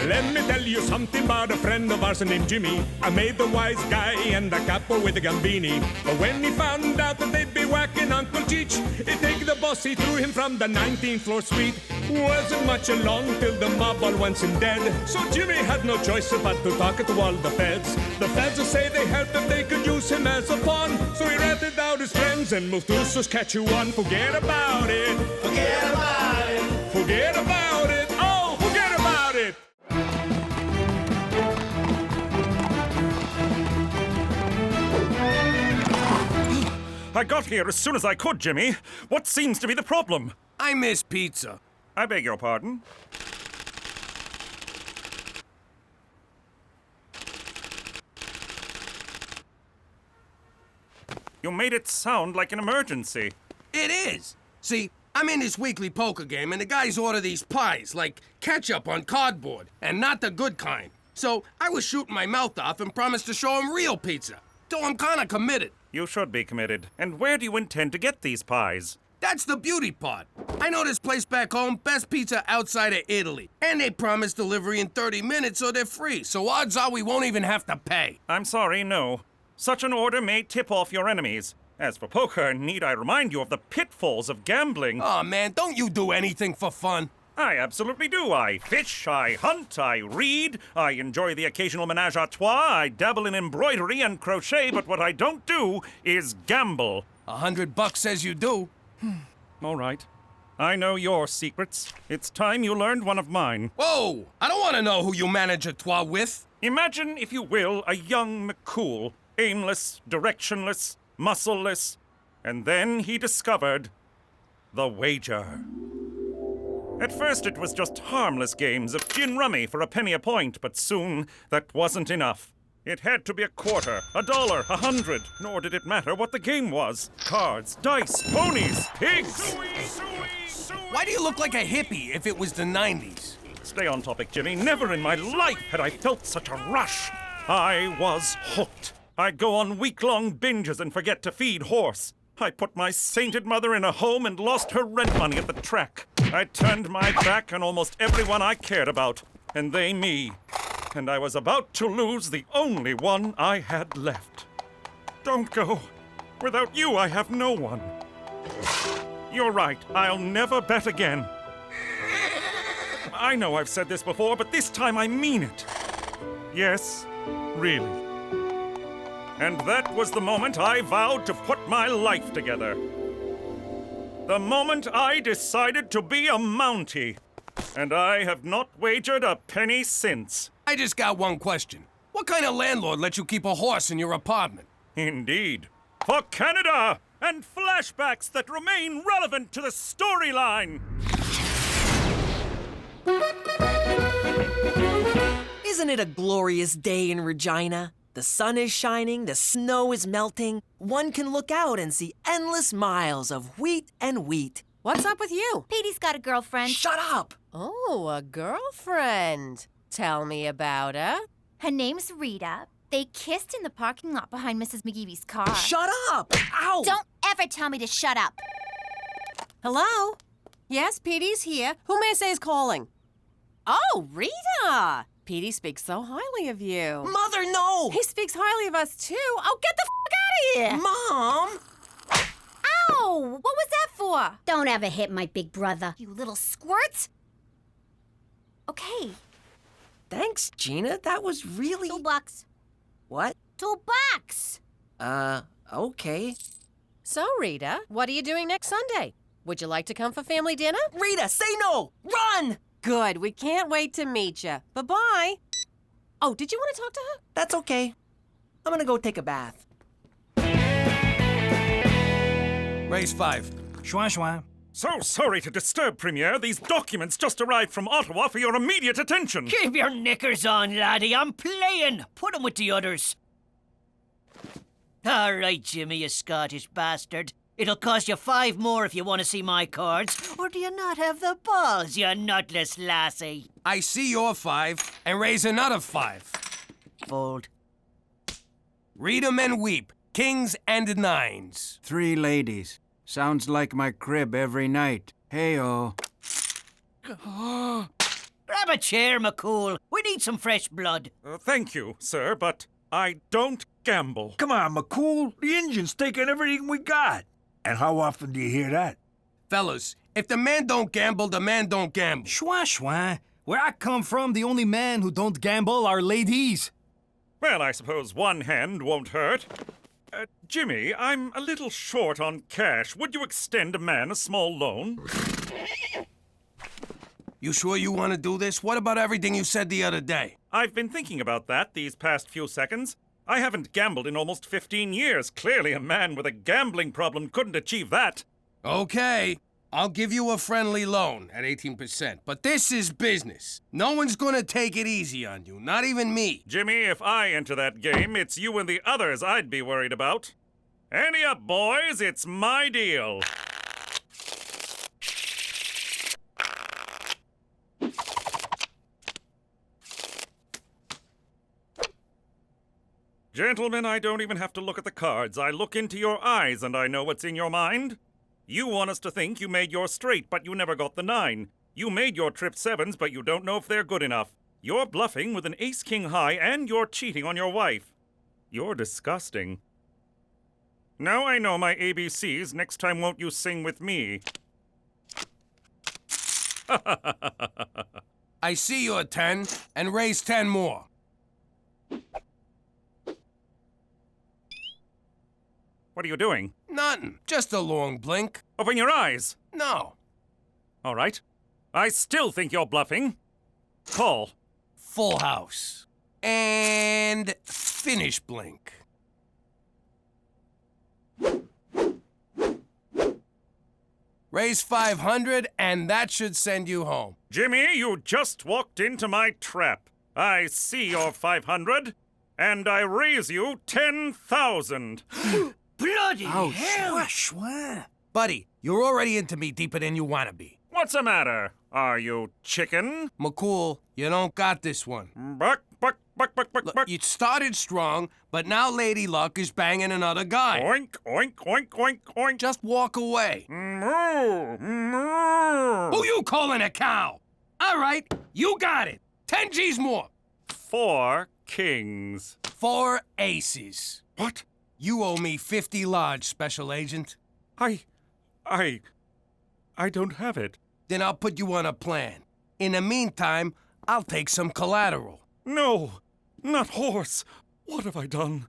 Speaker 5: Let me tell you something about a friend of ours named Jimmy. I made the wise guy and the capo with the gambini. But when he found out that they'd be whacking Uncle Cheech, he'd take the boss, he threw him from the 19th floor suite. Wasn't much along till the mob all went in dead. So Jimmy had no choice but to talk to all the feds. The feds will say they helped if they could use him as a pawn. So he ratted out his friends and moved to Saskatchewan. Forget about it. Forget about it. Forget about it. Oh, forget about it.
Speaker 8: I got here as soon as I could, Jimmy. What seems to be the problem?
Speaker 1: I miss pizza.
Speaker 8: I beg your pardon? You made it sound like an emergency.
Speaker 1: It is. See, I'm in this weekly poker game, and the guys order these pies, like ketchup on cardboard, and not the good kind. So I was shooting my mouth off and promised to show them real pizza. So I'm kinda committed.
Speaker 8: You should be committed. And where do you intend to get these pies?
Speaker 1: That's the beauty part. I know this place back home, best pizza outside of Italy. And they promise delivery in 30 minutes so they're free. So odds are we won't even have to pay.
Speaker 8: I'm sorry, no. Such an order may tip off your enemies. As for poker, need I remind you of the pitfalls of gambling?
Speaker 1: Aw, man, don't you do anything for fun?
Speaker 8: I absolutely do. I fish, I hunt, I read, I enjoy the occasional menage a trois, I dabble in embroidery and crochet, but what I don't do is gamble.
Speaker 1: $100 says you do.
Speaker 8: All right. I know your secrets. It's time you learned one of mine.
Speaker 1: Whoa! I don't want to know who you manage a trois with.
Speaker 8: Imagine, if you will, a young McCool, aimless, directionless, muscleless, and then he discovered the wager. At first it was just harmless games of gin rummy for a penny a point, but soon that wasn't enough. It had to be a quarter, $1, 100, nor did it matter what the game was. Cards, dice, ponies, pigs!
Speaker 1: Why do you look like a hippie if it was the 90s?
Speaker 8: Stay on topic, Jimmy. Never in my life had I felt such a rush. I was hooked. I'd go on week-long binges and forget to feed horse. I put my sainted mother in a home and lost her rent money at the track. I turned my back on almost everyone I cared about, and they me. And I was about to lose the only one I had left. Don't go. Without you, I have no one. You're right. I'll never bet again. I know I've said this before, but this time I mean it. Yes, really. And that was the moment I vowed to put my life together. The moment I decided to be a Mountie. And I have not wagered a penny since.
Speaker 1: I just got one question. What kind of landlord lets you keep a horse in your apartment?
Speaker 8: Indeed. For Canada and flashbacks that remain relevant to the storyline.
Speaker 13: Isn't it a glorious day in Regina? The sun is shining, the snow is melting. One can look out and see endless miles of wheat and wheat. What's up with you?
Speaker 15: Petey's got a girlfriend.
Speaker 13: Shut up!
Speaker 12: Oh, a girlfriend. Tell me about her.
Speaker 15: Her name's Rita. They kissed in the parking lot behind Mrs. McGeevy's car.
Speaker 13: Shut up! Ow!
Speaker 15: Don't ever tell me to shut up.
Speaker 12: Hello? Yes, Petey's here. Who may I say is calling? Oh, Rita! Petey speaks so highly of you.
Speaker 13: Mother, no!
Speaker 12: He speaks highly of us, too. Oh, get the f*** out of here!
Speaker 13: Mom!
Speaker 15: Ow! What was that for?
Speaker 10: Don't ever hit my big brother.
Speaker 15: You little squirt. Okay.
Speaker 13: Thanks, Gina. That was really...
Speaker 15: $2.
Speaker 13: What?
Speaker 15: $2.
Speaker 13: Okay.
Speaker 12: So, Rita, what are you doing next Sunday? Would you like to come for family dinner?
Speaker 13: Rita, say no! Run!
Speaker 12: Good. We can't wait to meet you. Bye-bye. Oh, did you want to talk to her?
Speaker 13: That's okay. I'm gonna go take a bath.
Speaker 1: Raise 5.
Speaker 21: Schwa schwa.
Speaker 8: So sorry to disturb, Premier. These documents just arrived from Ottawa for your immediate attention.
Speaker 19: Keep your knickers on, laddie. I'm playing. Put 'em with the others. All right, Jimmy, you Scottish bastard. It'll cost you 5 more if you want to see my cards. Or do you not have the balls, you nutless lassie?
Speaker 1: I see your 5 and raise another 5.
Speaker 19: Fold.
Speaker 1: Read 'em and weep. Kings and 9s.
Speaker 6: 3 ladies. Sounds like my crib every night. Hey-oh.
Speaker 19: Grab a chair, McCool. We need some fresh blood.
Speaker 8: Thank you, sir, but I don't gamble.
Speaker 4: Come on, McCool. The engine's taking everything we got. And how often do you hear that?
Speaker 1: Fellas, if the man don't gamble, the man don't gamble.
Speaker 21: Schwa schwa. Where I come from, the only men who don't gamble are ladies.
Speaker 8: Well, I suppose one hand won't hurt. Jimmy, I'm a little short on cash. Would you extend a man a small loan?
Speaker 1: You sure you want to do this? What about everything you said the other day?
Speaker 8: I've been thinking about that these past few seconds. I haven't gambled in almost 15 years. Clearly a man with a gambling problem couldn't achieve that.
Speaker 1: Okay, I'll give you a friendly loan at 18%, but this is business. No one's gonna take it easy on you, not even me.
Speaker 8: Jimmy, if I enter that game, it's you and the others I'd be worried about. Ante up, boys, it's my deal. Gentlemen, I don't even have to look at the cards. I look into your eyes and I know what's in your mind. You want us to think you made your straight, but you never got the 9. You made your trip 7s, but you don't know if they're good enough. You're bluffing with an ace-king high, and you're cheating on your wife. You're disgusting. Now I know my ABCs. Next time won't you sing with me?
Speaker 1: I see your 10, and raise 10 more.
Speaker 8: What are you doing?
Speaker 1: Nothing. Just a long blink.
Speaker 8: Open your eyes.
Speaker 1: No.
Speaker 8: All right. I still think you're bluffing. Call.
Speaker 1: Full house. And finish blink. Raise 500, and that should send you home.
Speaker 8: Jimmy, you just walked into my trap. I see your 500, and I raise you 10,000.
Speaker 19: Bloody
Speaker 1: Ouch.
Speaker 19: hell!
Speaker 1: Schwa. Buddy, you're already into me deeper than you want to be.
Speaker 8: What's the matter? Are you chicken?
Speaker 1: McCool, you don't got this one.
Speaker 8: Buck, buck, buck, buck, buck, buck.
Speaker 1: You started strong, but now Lady Luck is banging another guy.
Speaker 8: Oink, oink, oink, oink, oink.
Speaker 1: Just walk away.
Speaker 8: Moo, moo.
Speaker 1: Who you calling a cow? All right, you got it. 10 G's more.
Speaker 8: 4 kings.
Speaker 1: 4 aces.
Speaker 8: What?
Speaker 1: You owe me 50 large, Special Agent.
Speaker 8: I don't have it.
Speaker 1: Then I'll put you on a plan. In the meantime, I'll take some collateral.
Speaker 8: No, not horse. What have I done?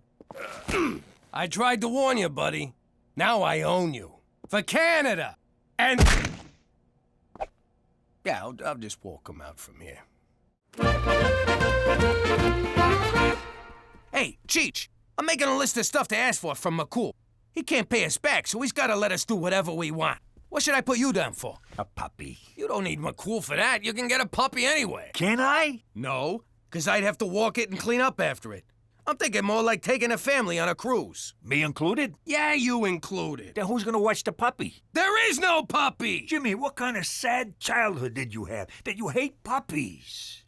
Speaker 1: I tried to warn you, buddy. Now I own you. For Canada. And... yeah, I'll just walk him out from here. Hey, Cheech, I'm making a list of stuff to ask for from McCool. He can't pay us back, so he's got to let us do whatever we want. What should I put you down for?
Speaker 4: A puppy.
Speaker 1: You don't need McCool for that. You can get a puppy anyway.
Speaker 4: Can I?
Speaker 1: No, because I'd have to walk it and clean up after it. I'm thinking more like taking a family on a cruise.
Speaker 4: Me included?
Speaker 1: Yeah, you included.
Speaker 4: Then who's gonna watch the puppy?
Speaker 1: There is no puppy!
Speaker 4: Jimmy, what kind of sad childhood did you have that you hate puppies?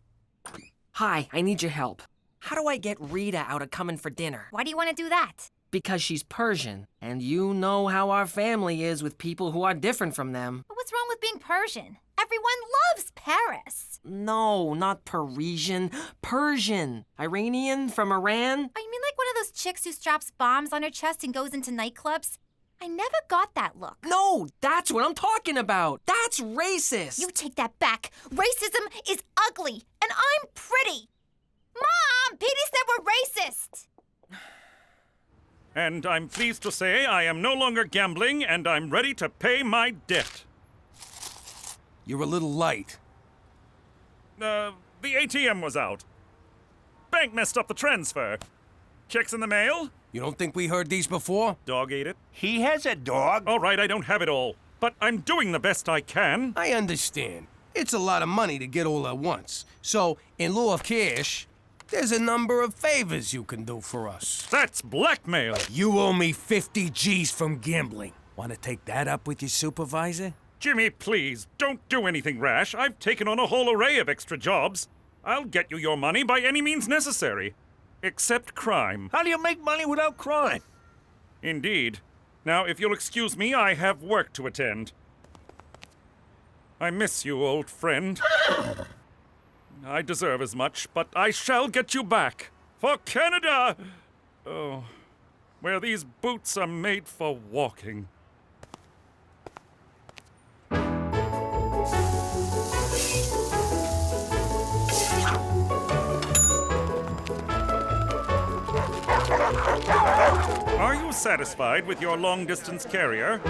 Speaker 13: Hi, I need your help. How do I get Rita out of coming for dinner?
Speaker 15: Why do you want to do that?
Speaker 13: Because she's Persian, and you know how our family is with people who are different from them.
Speaker 15: But what's wrong with being Persian? Everyone loves Paris.
Speaker 13: No, not Parisian. Persian. Iranian from Iran.
Speaker 15: Oh, you mean like one of those chicks who straps bombs on her chest and goes into nightclubs? I never got that look.
Speaker 13: No, that's what I'm talking about. That's racist.
Speaker 15: You take that back. Racism is ugly, and I'm pretty. Mom, Petey said we're racist.
Speaker 8: And I'm pleased to say I am no longer gambling, and I'm ready to pay my debt.
Speaker 1: You're a little light.
Speaker 8: The ATM was out. Bank messed up the transfer. Checks in the mail?
Speaker 1: You don't think we heard these before?
Speaker 8: Dog ate it.
Speaker 4: He has a dog?
Speaker 8: All right, I don't have it all. But I'm doing the best I can.
Speaker 1: I understand. It's a lot of money to get all at once. So, in lieu of cash, there's a number of favors you can do for us.
Speaker 8: That's blackmail.
Speaker 1: You owe me 50 G's from gambling. Want to take that up with your supervisor?
Speaker 8: Jimmy, please, don't do anything rash. I've taken on a whole array of extra jobs. I'll get you your money by any means necessary. Except crime.
Speaker 4: How do you make money without crime?
Speaker 8: Indeed. Now, if you'll excuse me, I have work to attend. I miss you, old friend. I deserve as much, but I shall get you back. For Canada! Oh, where these boots are made for walking. Are you satisfied with your long-distance carrier?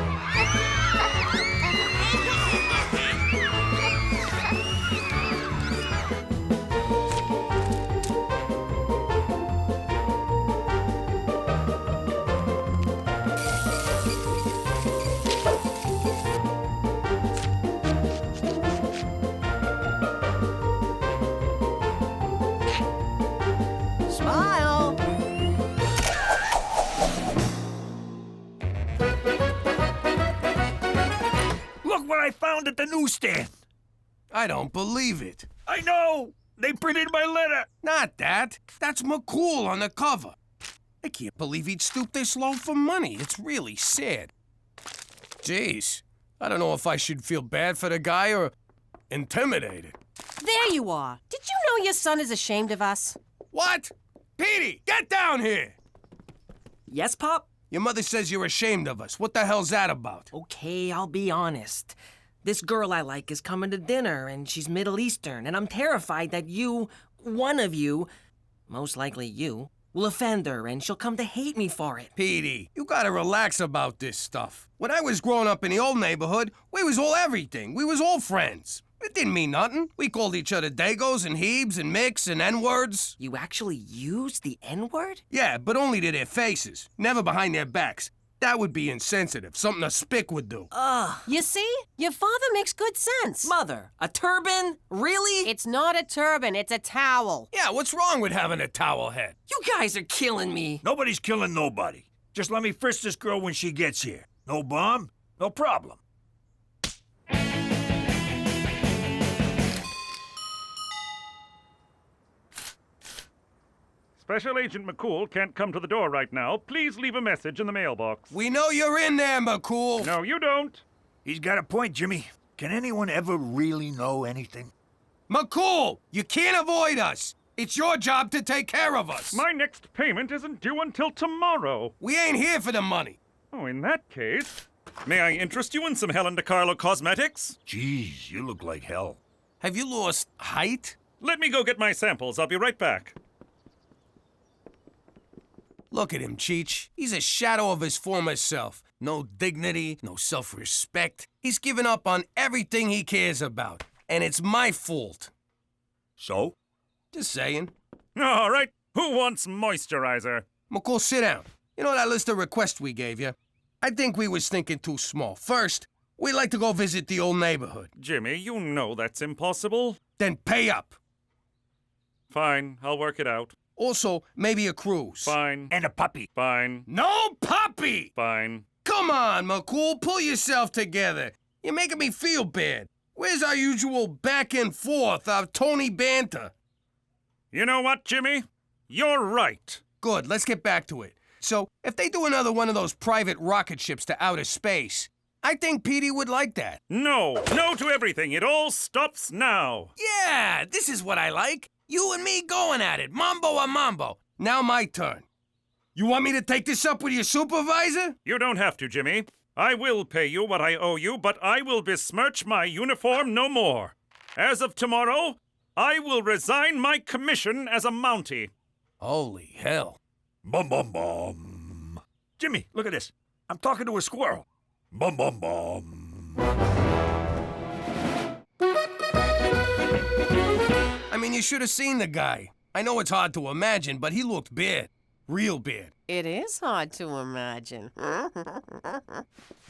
Speaker 19: Smile!
Speaker 4: Look what I found at the newsstand.
Speaker 1: I don't believe it.
Speaker 4: I know! They printed my letter.
Speaker 1: Not that. That's McCool on the cover. I can't believe he'd stoop this low for money. It's really sad. Jeez, I don't know if I should feel bad for the guy or intimidated.
Speaker 12: There you are. Did you know your son is ashamed of us?
Speaker 1: What? Petey, get down here!
Speaker 13: Yes, Pop?
Speaker 1: Your mother says you're ashamed of us. What the hell's that about?
Speaker 13: Okay, I'll be honest. This girl I like is coming to dinner, and she's Middle Eastern, and I'm terrified that you, one of you, most likely you, will offend her, and she'll come to hate me for it.
Speaker 1: Petey, you gotta relax about this stuff. When I was growing up in the old neighborhood, we was all everything. We was all friends. It didn't mean nothing. We called each other Dagos and Hebes and Micks and N-words.
Speaker 13: You actually used the N-word?
Speaker 1: Yeah, but only to their faces, never behind their backs. That would be insensitive, something a spick would do.
Speaker 12: Ugh. You see? Your father makes good sense.
Speaker 13: Mother, a turban? Really?
Speaker 12: It's not a turban, it's a towel.
Speaker 1: Yeah, what's wrong with having a towel head?
Speaker 13: You guys are killing me.
Speaker 4: Nobody's killing nobody. Just let me frisk this girl when she gets here. No bomb, no problem.
Speaker 8: Special Agent McCool can't come to the door right now. Please leave a message in the mailbox.
Speaker 1: We know you're in there, McCool.
Speaker 8: No, you don't.
Speaker 4: He's got a point, Jimmy. Can anyone ever really know anything?
Speaker 1: McCool, you can't avoid us. It's your job to take care of us.
Speaker 8: My next payment isn't due until tomorrow.
Speaker 1: We ain't here for the money.
Speaker 8: Oh, in that case, may I interest you in some Helen DeCarlo cosmetics?
Speaker 4: Jeez, you look like hell.
Speaker 1: Have you lost height?
Speaker 8: Let me go get my samples. I'll be right back.
Speaker 1: Look at him, Cheech. He's a shadow of his former self. No dignity, no self-respect. He's given up on everything he cares about. And it's my fault.
Speaker 4: So?
Speaker 1: Just saying.
Speaker 8: All right. Who wants moisturizer?
Speaker 1: McCool, sit down. You know that list of requests we gave you? I think we was thinking too small. First, we'd like to go visit the old neighborhood.
Speaker 8: Jimmy, you know that's impossible.
Speaker 1: Then pay up.
Speaker 8: Fine, I'll work it out.
Speaker 1: Also, maybe a cruise.
Speaker 8: Fine.
Speaker 4: And a puppy.
Speaker 8: Fine.
Speaker 1: No puppy!
Speaker 8: Fine.
Speaker 1: Come on, McCool, pull yourself together. You're making me feel bad. Where's our usual back and forth, our Tony banter?
Speaker 8: You know what, Jimmy? You're right.
Speaker 1: Good, let's get back to it. So, if they do another one of those private rocket ships to outer space, I think Petey would like that.
Speaker 8: No to everything. It all stops now.
Speaker 1: Yeah, this is what I like. You and me going at it, mambo a mambo. Now my turn. You want me to take this up with your supervisor?
Speaker 8: You don't have to, Jimmy. I will pay you what I owe you, but I will besmirch my uniform no more. As of tomorrow, I will resign my commission as a Mountie.
Speaker 1: Holy hell.
Speaker 20: Bum, bum, bum.
Speaker 4: Jimmy, look at this. I'm talking to a squirrel.
Speaker 20: Bum, bum, bum.
Speaker 1: I mean, you should have seen the guy. I know it's hard to imagine, but he looked bad. Real bad.
Speaker 12: It is hard to imagine.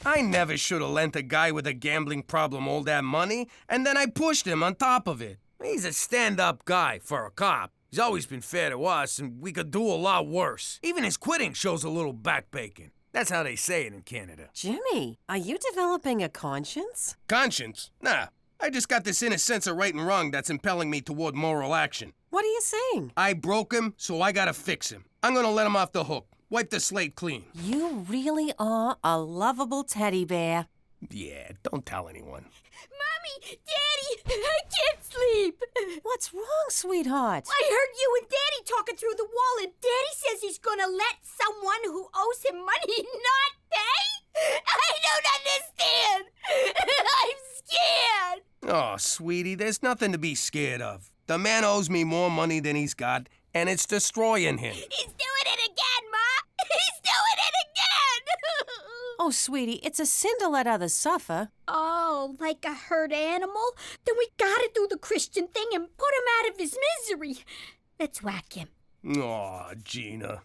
Speaker 1: I never should have lent a guy with a gambling problem all that money, and then I pushed him on top of it. He's a stand-up guy for a cop. He's always been fair to us, and we could do a lot worse. Even his quitting shows a little backbacon. That's how they say it in Canada.
Speaker 12: Jimmy, are you developing a conscience?
Speaker 1: Conscience? Nah. I just got this inner sense of right and wrong that's impelling me toward moral action.
Speaker 12: What are you saying?
Speaker 1: I broke him, so I gotta fix him. I'm gonna let him off the hook. Wipe the slate clean.
Speaker 12: You really are a lovable teddy bear.
Speaker 1: Yeah, don't tell anyone.
Speaker 3: Mommy! Daddy! I can't sleep!
Speaker 12: What's wrong, sweetheart?
Speaker 3: I heard you and Daddy talking through the wall, and Daddy says he's gonna let someone who owes him money not pay? I don't understand! I'm scared!
Speaker 1: Oh, sweetie, there's nothing to be scared of. The man owes me more money than he's got, and it's destroying him.
Speaker 3: He's doing it again, Ma! He's doing it again!
Speaker 12: Oh, sweetie, it's a sin to let others suffer.
Speaker 3: Oh, like a hurt animal? Then we gotta do the Christian thing and put him out of his misery. Let's whack him.
Speaker 1: Aw, Gina.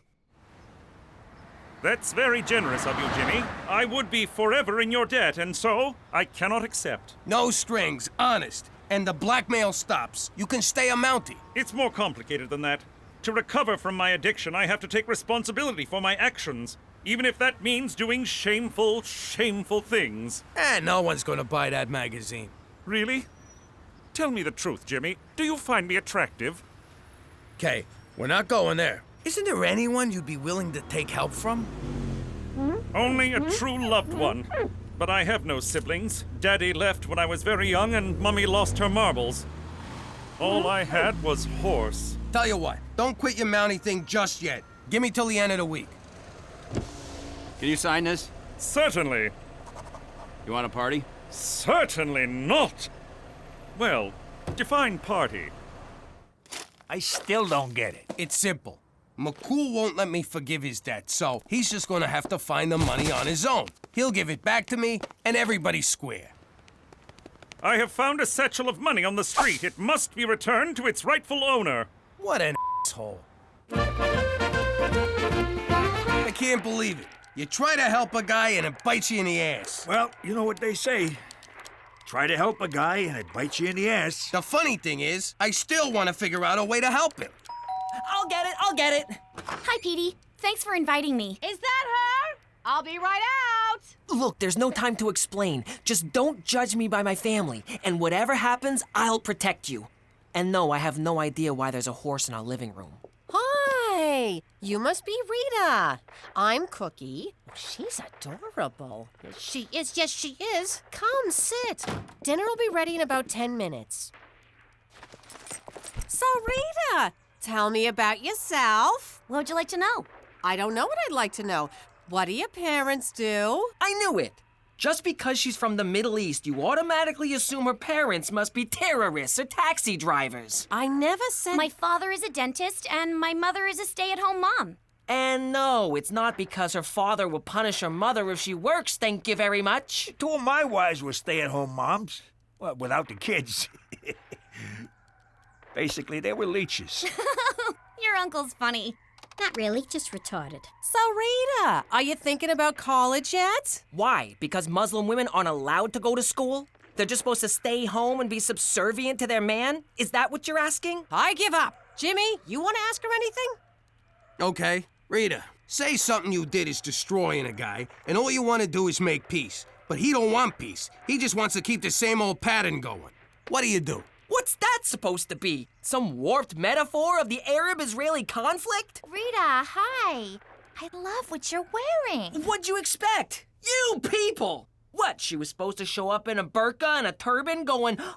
Speaker 8: That's very generous of you, Jimmy. I would be forever in your debt, and so I cannot accept.
Speaker 1: No strings, honest. And the blackmail stops. You can stay a Mountie.
Speaker 8: It's more complicated than that. To recover from my addiction, I have to take responsibility for my actions, even if that means doing shameful things.
Speaker 1: No one's gonna buy that magazine.
Speaker 8: Really? Tell me the truth, Jimmy. Do you find me attractive?
Speaker 1: Okay, we're not going there. Isn't there anyone you'd be willing to take help from?
Speaker 8: Only a true loved one. But I have no siblings. Daddy left when I was very young, and Mummy lost her marbles. All I had was horse.
Speaker 1: Tell you what, don't quit your Mountie thing just yet. Give me till the end of the week.
Speaker 17: Can you sign this?
Speaker 8: Certainly.
Speaker 17: You want a party?
Speaker 8: Certainly not. Well, define party.
Speaker 4: I still don't get it.
Speaker 1: It's simple. McCool won't let me forgive his debt, so he's just gonna have to find the money on his own. He'll give it back to me, and everybody's square.
Speaker 8: I have found a satchel of money on the street. It must be returned to its rightful owner.
Speaker 1: What an asshole. I can't believe it. You try to help a guy and it bites you in the ass.
Speaker 4: Well, you know what they say. Try to help a guy and it bites you in the ass.
Speaker 1: The funny thing is, I still want to figure out a way to help him.
Speaker 11: I'll get it. Hi, Petey. Thanks for inviting me.
Speaker 12: Is that her? I'll be right out.
Speaker 13: Look, there's no time to explain. Just don't judge me by my family. And whatever happens, I'll protect you. And no, I have no idea why there's a horse in our living room.
Speaker 12: Hi, you must be Rita. I'm Cookie. She's adorable. She is, yes, she is. Come, sit. Dinner will be ready in about 10 minutes. So, Rita, tell me about yourself.
Speaker 11: What would you like to know?
Speaker 12: I don't know what I'd like to know. What do your parents do?
Speaker 13: I knew it. Just because she's from the Middle East, you automatically assume her parents must be terrorists or taxi drivers.
Speaker 12: I never said...
Speaker 11: My father is a dentist, and my mother is a stay-at-home mom.
Speaker 13: And no, it's not because her father will punish her mother if she works, thank you very much.
Speaker 4: Two of my wives were stay-at-home moms. Well, without the kids. Basically, they were leeches.
Speaker 11: Your uncle's funny.
Speaker 10: Not really, just retarded.
Speaker 12: So, Rita, are you thinking about college yet?
Speaker 13: Why? Because Muslim women aren't allowed to go to school? They're just supposed to stay home and be subservient to their man? Is that what you're asking?
Speaker 12: I give up. Jimmy, you want to ask her anything?
Speaker 1: Okay. Rita, say something you did is destroying a guy, and all you want to do is make peace. But he don't want peace. He just wants to keep the same old pattern going. What do you do?
Speaker 13: What's that supposed to be? Some warped metaphor of the Arab-Israeli conflict?
Speaker 15: Rita, hi. I love what you're wearing.
Speaker 13: What'd you expect? You people! What, she was supposed to show up in a burqa and a turban going...
Speaker 15: Petey,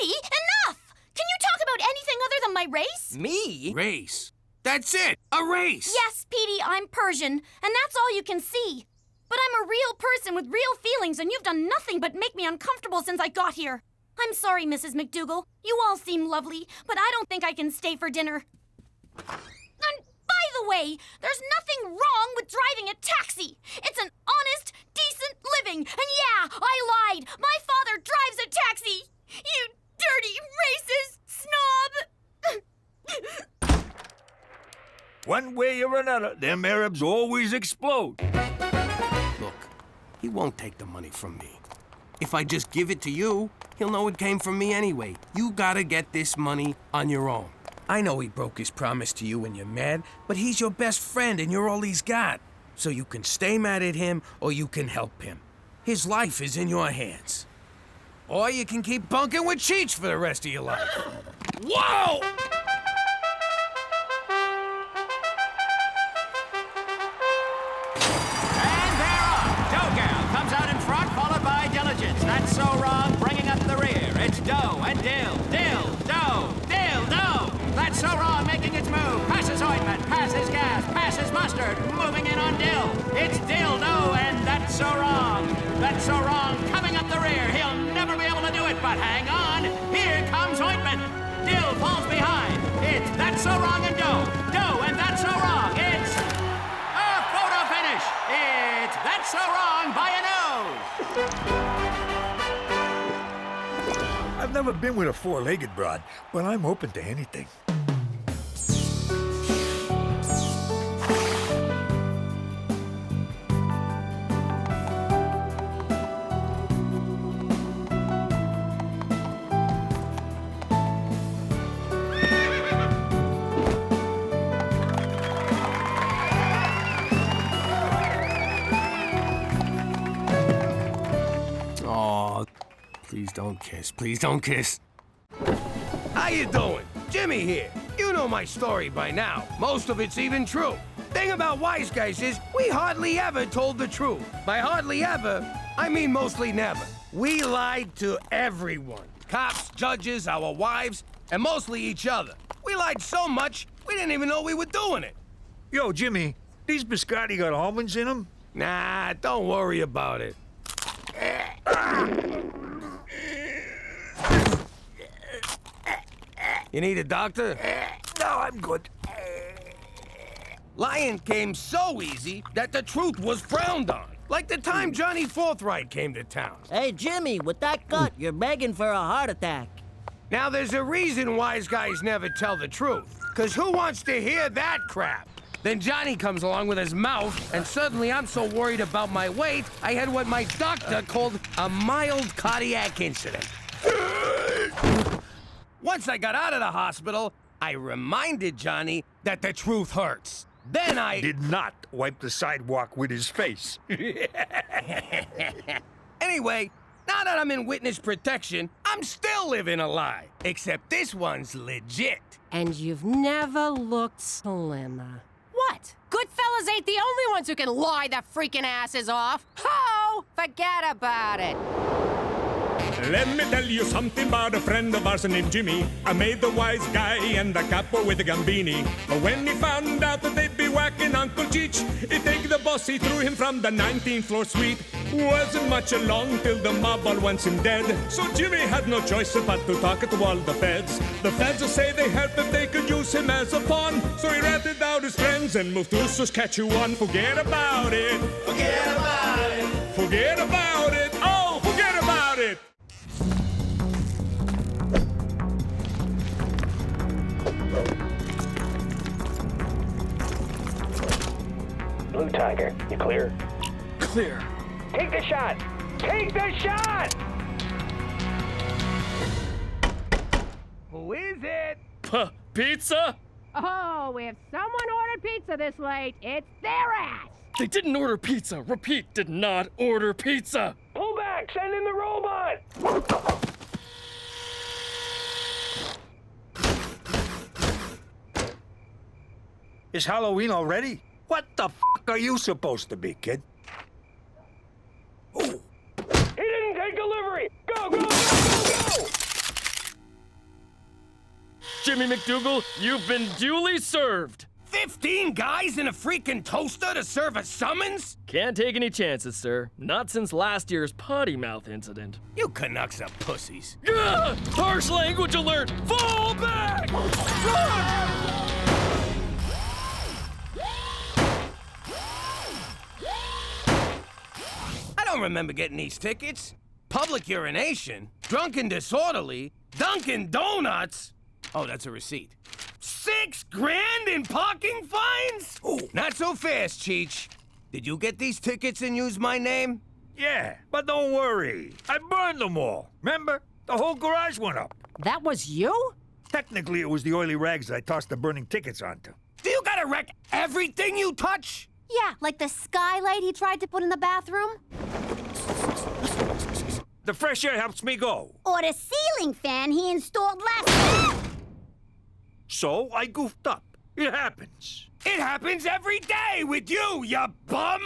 Speaker 15: enough! Can you talk about anything other than my race?
Speaker 13: Me?
Speaker 1: Race. That's it, a race.
Speaker 15: Yes, Petey, I'm Persian, and that's all you can see. But I'm a real person with real feelings, and you've done nothing but make me uncomfortable since I got here. I'm sorry, Mrs. McDougal. You all seem lovely, but I don't think I can stay for dinner. And by the way, there's nothing wrong with driving a taxi. It's an honest, decent living. And yeah, I lied. My father drives a taxi. You dirty, racist snob.
Speaker 4: One way or another, them Arabs always explode.
Speaker 1: Look, he won't take the money from me. If I just give it to you, he'll know it came from me anyway. You gotta get this money on your own. I know he broke his promise to you and you're mad, but he's your best friend and you're all he's got. So you can stay mad at him or you can help him. His life is in your hands. Or you can keep bunking with Cheech for the rest of your life. Whoa!
Speaker 16: That's so wrong, bringing up the rear. It's dough and dill, dough. That's so wrong, making its move. Passes ointment, passes gas, passes mustard, moving in on dill. It's dill, dough, and that's so wrong. That's so wrong, coming up the rear. He'll never be able to do it, but hang on. Here comes ointment. Dill falls behind. It's that's so wrong and dough and that's so wrong. It's a photo finish. It's that's so wrong by a nose.
Speaker 4: I've never been with a four-legged broad, but I'm open to anything.
Speaker 1: Aw, please don't kiss. Please don't kiss. How you doing? Jimmy here. You know my story by now. Most of it's even true. Thing about wise guys is we hardly ever told the truth. By hardly ever, I mean mostly never. We lied to everyone. Cops, judges, our wives, and mostly each other. We lied so much, we didn't even know we were doing it.
Speaker 4: Yo, Jimmy, these biscotti got almonds in them?
Speaker 1: Nah, don't worry about it. You need a doctor?
Speaker 4: No, I'm good.
Speaker 1: Lying came so easy that the truth was frowned on. Like the time Johnny Forthright came to town.
Speaker 19: Hey, Jimmy, with that gut, you're begging for a heart attack.
Speaker 1: Now, there's a reason wise guys never tell the truth. Because who wants to hear that crap? Then Johnny comes along with his mouth, and suddenly I'm so worried about my weight, I had what my doctor called a mild cardiac incident. Once I got out of the hospital, I reminded Johnny that the truth hurts. Then I
Speaker 4: did not wipe the sidewalk with his face.
Speaker 1: Anyway, now that I'm in witness protection, I'm still living a lie. Except this one's legit.
Speaker 12: And you've never looked slimmer. What? Goodfellas ain't the only ones who can lie their freaking asses off. Ho! Forget about it.
Speaker 5: Let me tell you something about a friend of ours named Jimmy. I made the wise guy and the capo with the gambini. But when he found out that they'd be whacking Uncle Cheech, he take the boss, he threw him from the 19th floor suite. Wasn't much along till the mob all wants him dead. So Jimmy had no choice but to talk to all the feds. The feds will say they heard that they could use him as a pawn. So he ratted out his friends and moved to Saskatchewan. Forget about it. Forget about it. Forget about it. Oh, forget about it.
Speaker 22: Blue Tiger, you clear?
Speaker 1: Clear.
Speaker 22: Take the shot! Take the shot!
Speaker 1: Who is it?
Speaker 21: Pizza?
Speaker 12: Oh, if someone ordered pizza this late, it's their ass.
Speaker 21: They didn't order pizza. Repeat, did not order pizza.
Speaker 22: Pull back! Send in the robot!
Speaker 20: It's Halloween already? What the f are you supposed to be, kid?
Speaker 22: He didn't take delivery! Go, go, go, go, go!
Speaker 7: Jimmy McDougal, you've been duly served.
Speaker 1: 15 guys in a freaking toaster to serve a summons?
Speaker 7: Can't take any chances, sir. Not since last year's potty mouth incident.
Speaker 1: You Canucks are pussies.
Speaker 7: Gah! Harsh language alert! Fall back! Run!
Speaker 1: I don't remember getting these tickets. Public urination, drunken disorderly, Dunkin' Donuts. Oh, that's a receipt. $6 grand in parking fines? Oh, not so fast, Cheech. Did you get these tickets and use my name?
Speaker 20: Yeah, but don't worry. I burned them all. Remember? The whole garage went up.
Speaker 12: That was you?
Speaker 20: Technically, it was the oily rags I tossed the burning tickets onto.
Speaker 1: Do you gotta wreck everything you touch?
Speaker 11: Yeah, like the skylight he tried to put in the bathroom.
Speaker 20: The fresh air helps me go.
Speaker 10: Or the ceiling fan he installed last week.
Speaker 20: So I goofed up. It happens.
Speaker 1: It happens every day with you, you bum!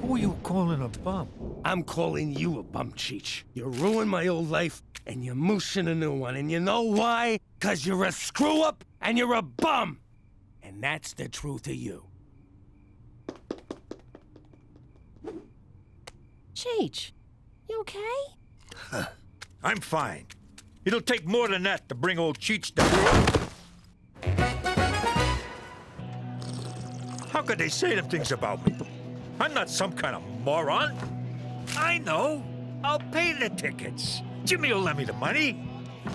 Speaker 20: Who are you calling a bum?
Speaker 1: I'm calling you a bum, Cheech. You ruined my old life, and you're mooshing a new one. And you know why? 'Cause you're a screw-up, and you're a bum. And that's the truth of you.
Speaker 12: Cheech, you okay?
Speaker 20: I'm fine. It'll take more than that to bring old Cheech down. How could they say them things about me? I'm not some kind of moron. I know. I'll pay the tickets. Jimmy will lend me the money.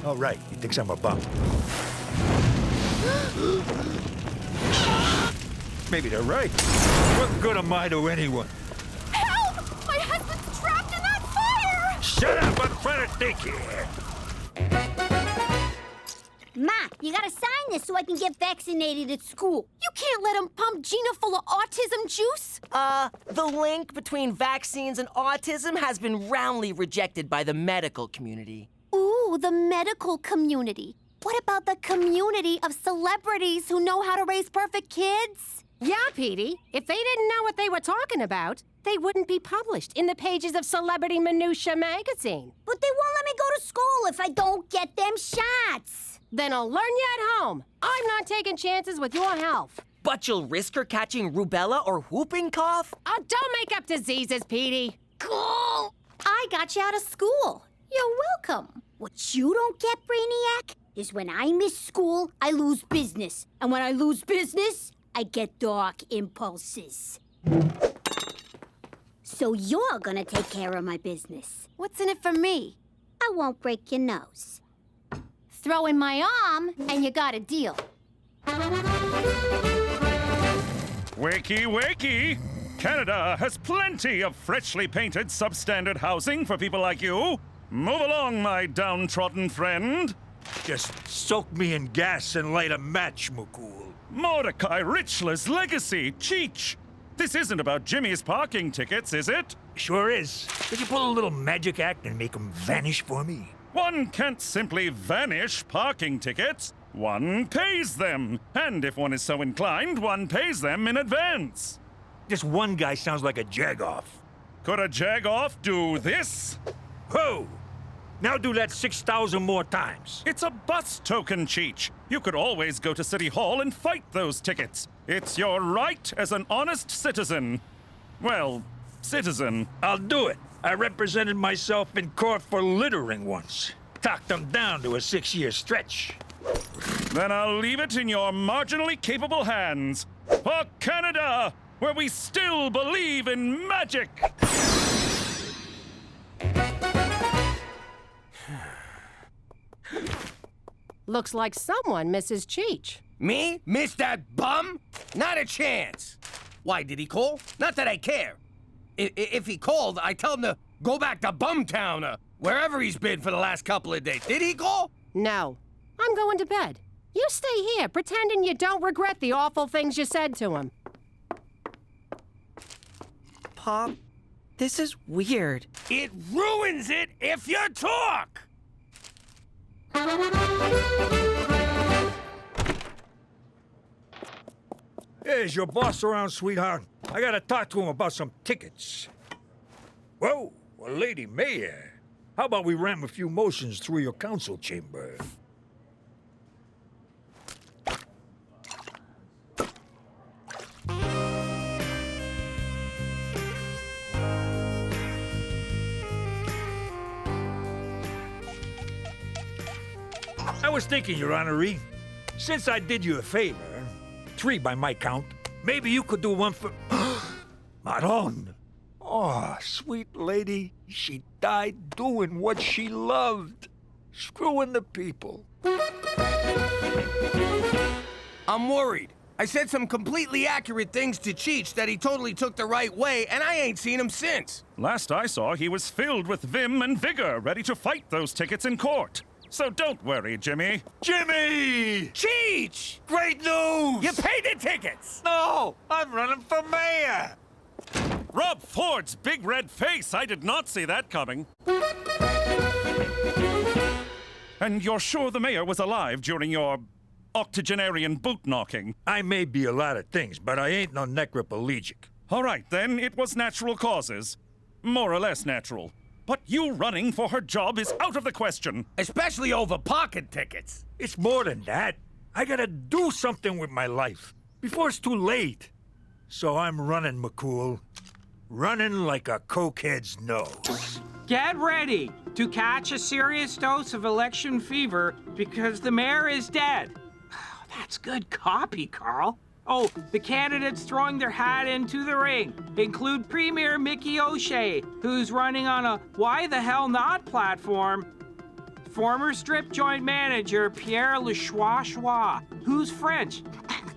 Speaker 20: Oh, right. He thinks I'm a bum. Maybe they're right. What good am I to anyone?
Speaker 11: Help! My husband's trapped in that fire!
Speaker 20: Shut up! I'm trying to think here.
Speaker 10: Ma, you gotta sign this so I can get vaccinated at school.
Speaker 11: You can't let him pump Gina full of autism juice.
Speaker 13: The link between vaccines and autism has been roundly rejected by the medical community.
Speaker 11: Ooh, the medical community. What about the community of celebrities who know how to raise perfect kids?
Speaker 12: Yeah, Petey. If they didn't know what they were talking about, they wouldn't be published in the pages of Celebrity Minutia magazine.
Speaker 10: But they won't let me go to school if I don't get them shots.
Speaker 12: Then I'll learn you at home. I'm not taking chances with your health.
Speaker 13: But you'll risk her catching rubella or whooping cough?
Speaker 12: Oh, don't make up diseases, Petey.
Speaker 10: Cool.
Speaker 11: I got you out of school. You're welcome.
Speaker 10: What you don't get, Brainiac, is when I miss school, I lose business. And when I lose business, I get dark impulses. So you're gonna take care of my business.
Speaker 11: What's in it for me?
Speaker 10: I won't break your nose.
Speaker 11: Throw in my arm, and you got a deal.
Speaker 8: Wakey, wakey! Canada has plenty of freshly painted substandard housing for people like you. Move along, my downtrodden friend.
Speaker 20: Just soak me in gas and light a match, McCool.
Speaker 8: Mordecai Richler's legacy, Cheech. This isn't about Jimmy's parking tickets, is it?
Speaker 20: Sure is. Could you pull a little magic act and make them vanish for me?
Speaker 8: One can't simply vanish parking tickets. One pays them. And if one is so inclined, one pays them in advance.
Speaker 20: Just one guy sounds like a jag-off.
Speaker 8: Could a jag-off do this?
Speaker 20: Whoa! Now do that 6,000 more times.
Speaker 8: It's a bus token, Cheech. You could always go to City Hall and fight those tickets. It's your right as an honest citizen. Well, citizen.
Speaker 20: I'll do it. I represented myself in court for littering once. Talked them down to a 6-year stretch.
Speaker 8: Then I'll leave it in your marginally capable hands. For Canada, where we still believe in magic.
Speaker 12: Looks like someone misses Cheech.
Speaker 1: Me? Miss that bum? Not a chance. Why, did he call? Not that I care. If he called, I tell him to go back to Bumtown or wherever he's been for the last couple of days. Did he call?
Speaker 12: No. I'm going to bed. You stay here, pretending you don't regret the awful things you said to him.
Speaker 13: Pop, This is weird.
Speaker 2: It ruins it if you talk!
Speaker 20: Is your boss around, sweetheart? I gotta talk to him about some tickets. Whoa, well, Lady Mayor. How about we ram a few motions through your council chamber? I was thinking, Your Honoree, since I did you a favor, 3 by my count, maybe you could do one for... Maron! Oh, sweet lady, she died doing what she loved. Screwing the people.
Speaker 1: I'm worried. I said some completely accurate things to Cheech that he totally took the right way, and I ain't seen him since.
Speaker 8: Last I saw, he was filled with vim and vigor, ready to fight those tickets in court. So don't worry, Jimmy.
Speaker 20: Jimmy!
Speaker 2: Cheech!
Speaker 20: Great news!
Speaker 2: You paid the tickets!
Speaker 20: No, I'm running for mayor!
Speaker 8: Rob Ford's big red face! I did not see that coming. And you're sure the mayor was alive during your octogenarian boot-knocking?
Speaker 20: I may be a lot of things, but I ain't no necroplegic.
Speaker 8: All right, then, it was natural causes. More or less natural. But you running for her job is out of the question.
Speaker 1: Especially over pocket tickets.
Speaker 20: It's more than that. I gotta do something with my life before it's too late. So I'm running, McCool. Running like a cokehead's nose.
Speaker 14: Get ready to catch a serious dose of election fever because the mayor is dead. That's good copy, Carl. Oh, the candidates throwing their hat into the ring include Premier Mickey O'Shea, who's running on a Why the Hell Not platform, former strip joint manager Pierre Lechois, who's French,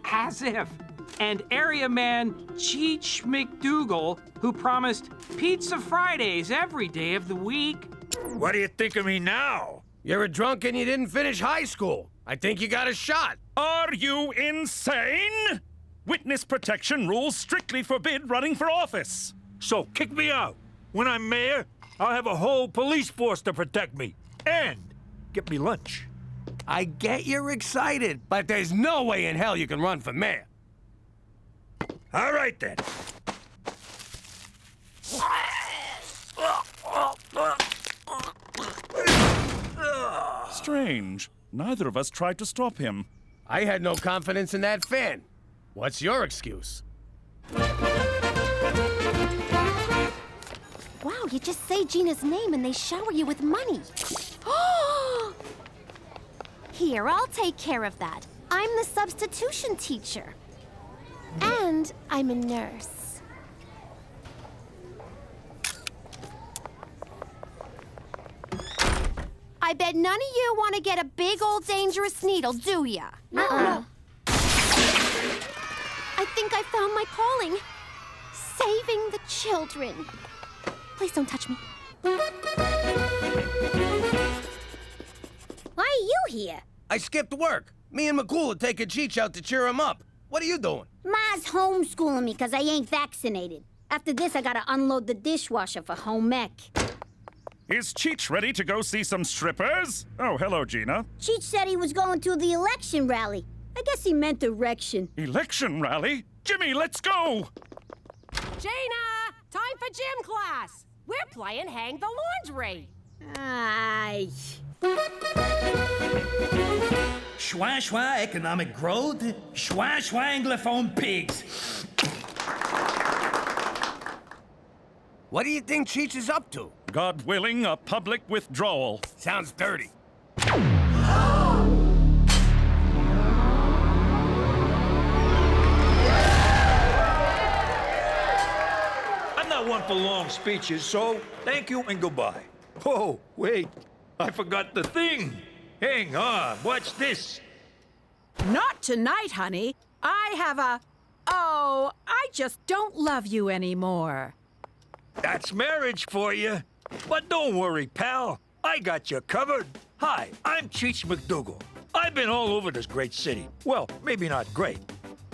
Speaker 14: as if, and area man Cheech McDougal, who promised pizza Fridays every day of the week.
Speaker 20: What do you think of me now?
Speaker 1: You're a drunk and you didn't finish high school. I think you got a shot.
Speaker 8: Are you insane? Witness protection rules strictly forbid running for office.
Speaker 20: So kick me out. When I'm mayor, I'll have a whole police force to protect me. And get me lunch.
Speaker 1: I get you're excited, but there's no way in hell you can run for mayor.
Speaker 20: All right, then.
Speaker 8: Strange. Neither of us tried to stop him.
Speaker 1: I had no confidence in that fan. What's your excuse?
Speaker 10: Wow, you just say Gina's name and they shower you with money. Here, I'll take care of that. I'm the substitution teacher. And I'm a nurse. I bet none of you want to get a big old dangerous needle, do ya? I think I found my calling. Saving the children. Please don't touch me. Why are you here?
Speaker 1: I skipped work. Me and McCool are taking Cheech out to cheer him up. What are you doing?
Speaker 10: Ma's homeschooling me because I ain't vaccinated. After this, I gotta unload the dishwasher for home ec.
Speaker 8: Is Cheech ready to go see some strippers? Oh, hello, Gina.
Speaker 10: Cheech said he was going to the election rally. I guess he meant erection.
Speaker 8: Election rally? Jimmy, let's go!
Speaker 12: Gina! Time for gym class! We're playing Hang the Laundry!
Speaker 10: Aye.
Speaker 18: Schwa schwa economic growth, schwa schwa anglophone pigs.
Speaker 1: What do you think Cheech is up to?
Speaker 8: God willing, a public withdrawal.
Speaker 1: Sounds dirty.
Speaker 20: I'm not one for long speeches, so thank you and goodbye. Oh, wait, I forgot the thing. Hang on, watch this.
Speaker 23: Not tonight, honey. I have a... Oh, I just don't love you anymore.
Speaker 20: That's marriage for you. But don't worry, pal. I got you covered. Hi, I'm Cheech McDougal. I've been all over this great city. Well, maybe not great,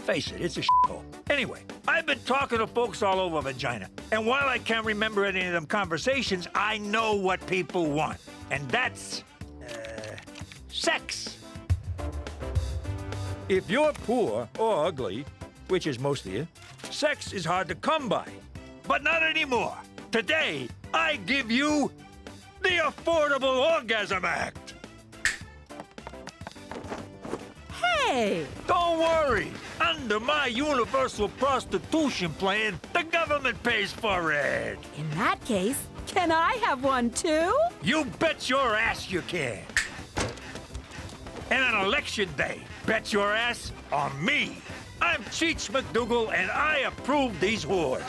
Speaker 20: Face it, it's a shithole. Anyway, I've been talking to folks all over Regina, and while I can't remember any of them conversations, I know what people want. And that's, sex. If you're poor or ugly, which is most of you, sex is hard to come by. But not anymore. Today, I give you the Affordable Orgasm Act.
Speaker 23: Hey!
Speaker 20: Don't worry. Under my universal prostitution plan, the government pays for it.
Speaker 23: In that case, can I have one too?
Speaker 20: You bet your ass you can. And on election day, bet your ass on me. I'm Cheech McDougal, and I approve these whores.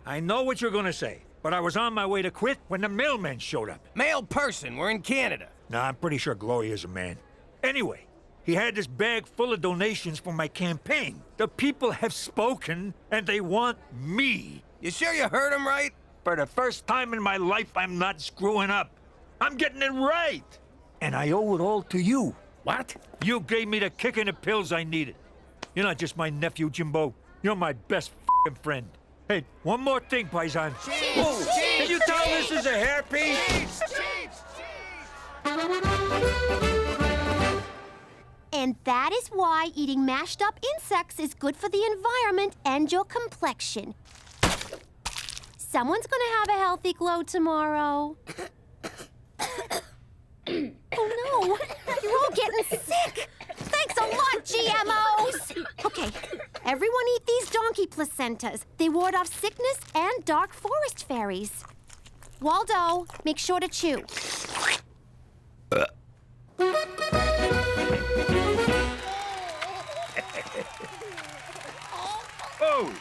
Speaker 20: I know what you're gonna say, but I was on my way to quit when the mailman showed up.
Speaker 1: Male person, we're in Canada.
Speaker 20: Nah, I'm pretty sure Gloria's a man. Anyway, he had this bag full of donations for my campaign. The people have spoken, and they want me.
Speaker 1: You sure you heard him right?
Speaker 20: For the first time in my life, I'm not screwing up. I'm getting it right. And I owe it all to you.
Speaker 1: What?
Speaker 20: You gave me the kick and the pills I needed. You're not just my nephew, Jimbo. You're my best f***ing friend. Hey, one more thing, Paisan. Oh, can you tell this is a hairpiece?
Speaker 11: And that is why eating mashed up insects is good for the environment and your complexion. Someone's gonna have a healthy glow tomorrow. Oh no, you're all getting sick. Thanks a lot, GMOs. Okay, everyone eat these donkey placentas. They ward off sickness and dark forest fairies. Waldo, make sure to chew.
Speaker 8: Oh!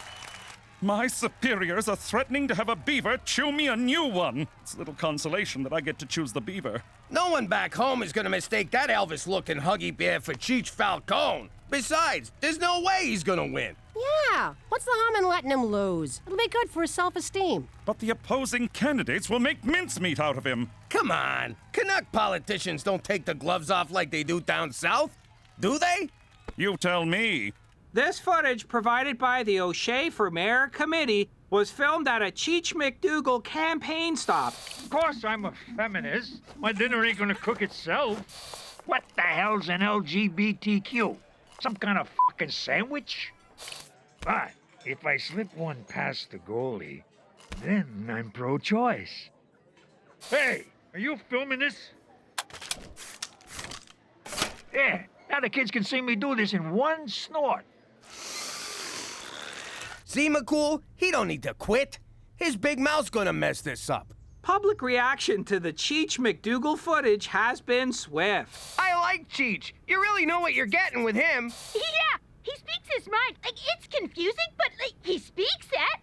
Speaker 8: My superiors are threatening to have a beaver chew me a new one. It's a little consolation that I get to choose the beaver.
Speaker 1: No one back home is gonna mistake that Elvis-looking Huggy Bear for Cheech Falcone. Besides, there's no way he's gonna win.
Speaker 12: Yeah, what's the harm in letting him lose? It'll be good for his self-esteem.
Speaker 8: But the opposing candidates will make mincemeat out of him.
Speaker 1: Come on, Canuck politicians don't take the gloves off like they do down south, do they?
Speaker 8: You tell me.
Speaker 14: This footage, provided by the O'Shea for Mayor Committee, was filmed at a Cheech McDougal campaign stop.
Speaker 20: Of course I'm a feminist. My dinner ain't gonna cook itself. What the hell's an LGBTQ? Some kind of fucking sandwich? But if I slip one past the goalie, then I'm pro-choice. Hey, are you filming this? Yeah, now the kids can see me do this in one snort.
Speaker 1: See, McCool? He don't need to quit. His big mouth's gonna mess this up.
Speaker 14: Public reaction to the Cheech McDougal footage has been swift.
Speaker 1: I like Cheech. You really know what you're getting with him.
Speaker 15: Yeah, he speaks his mind. Like, it's confusing, but he speaks it.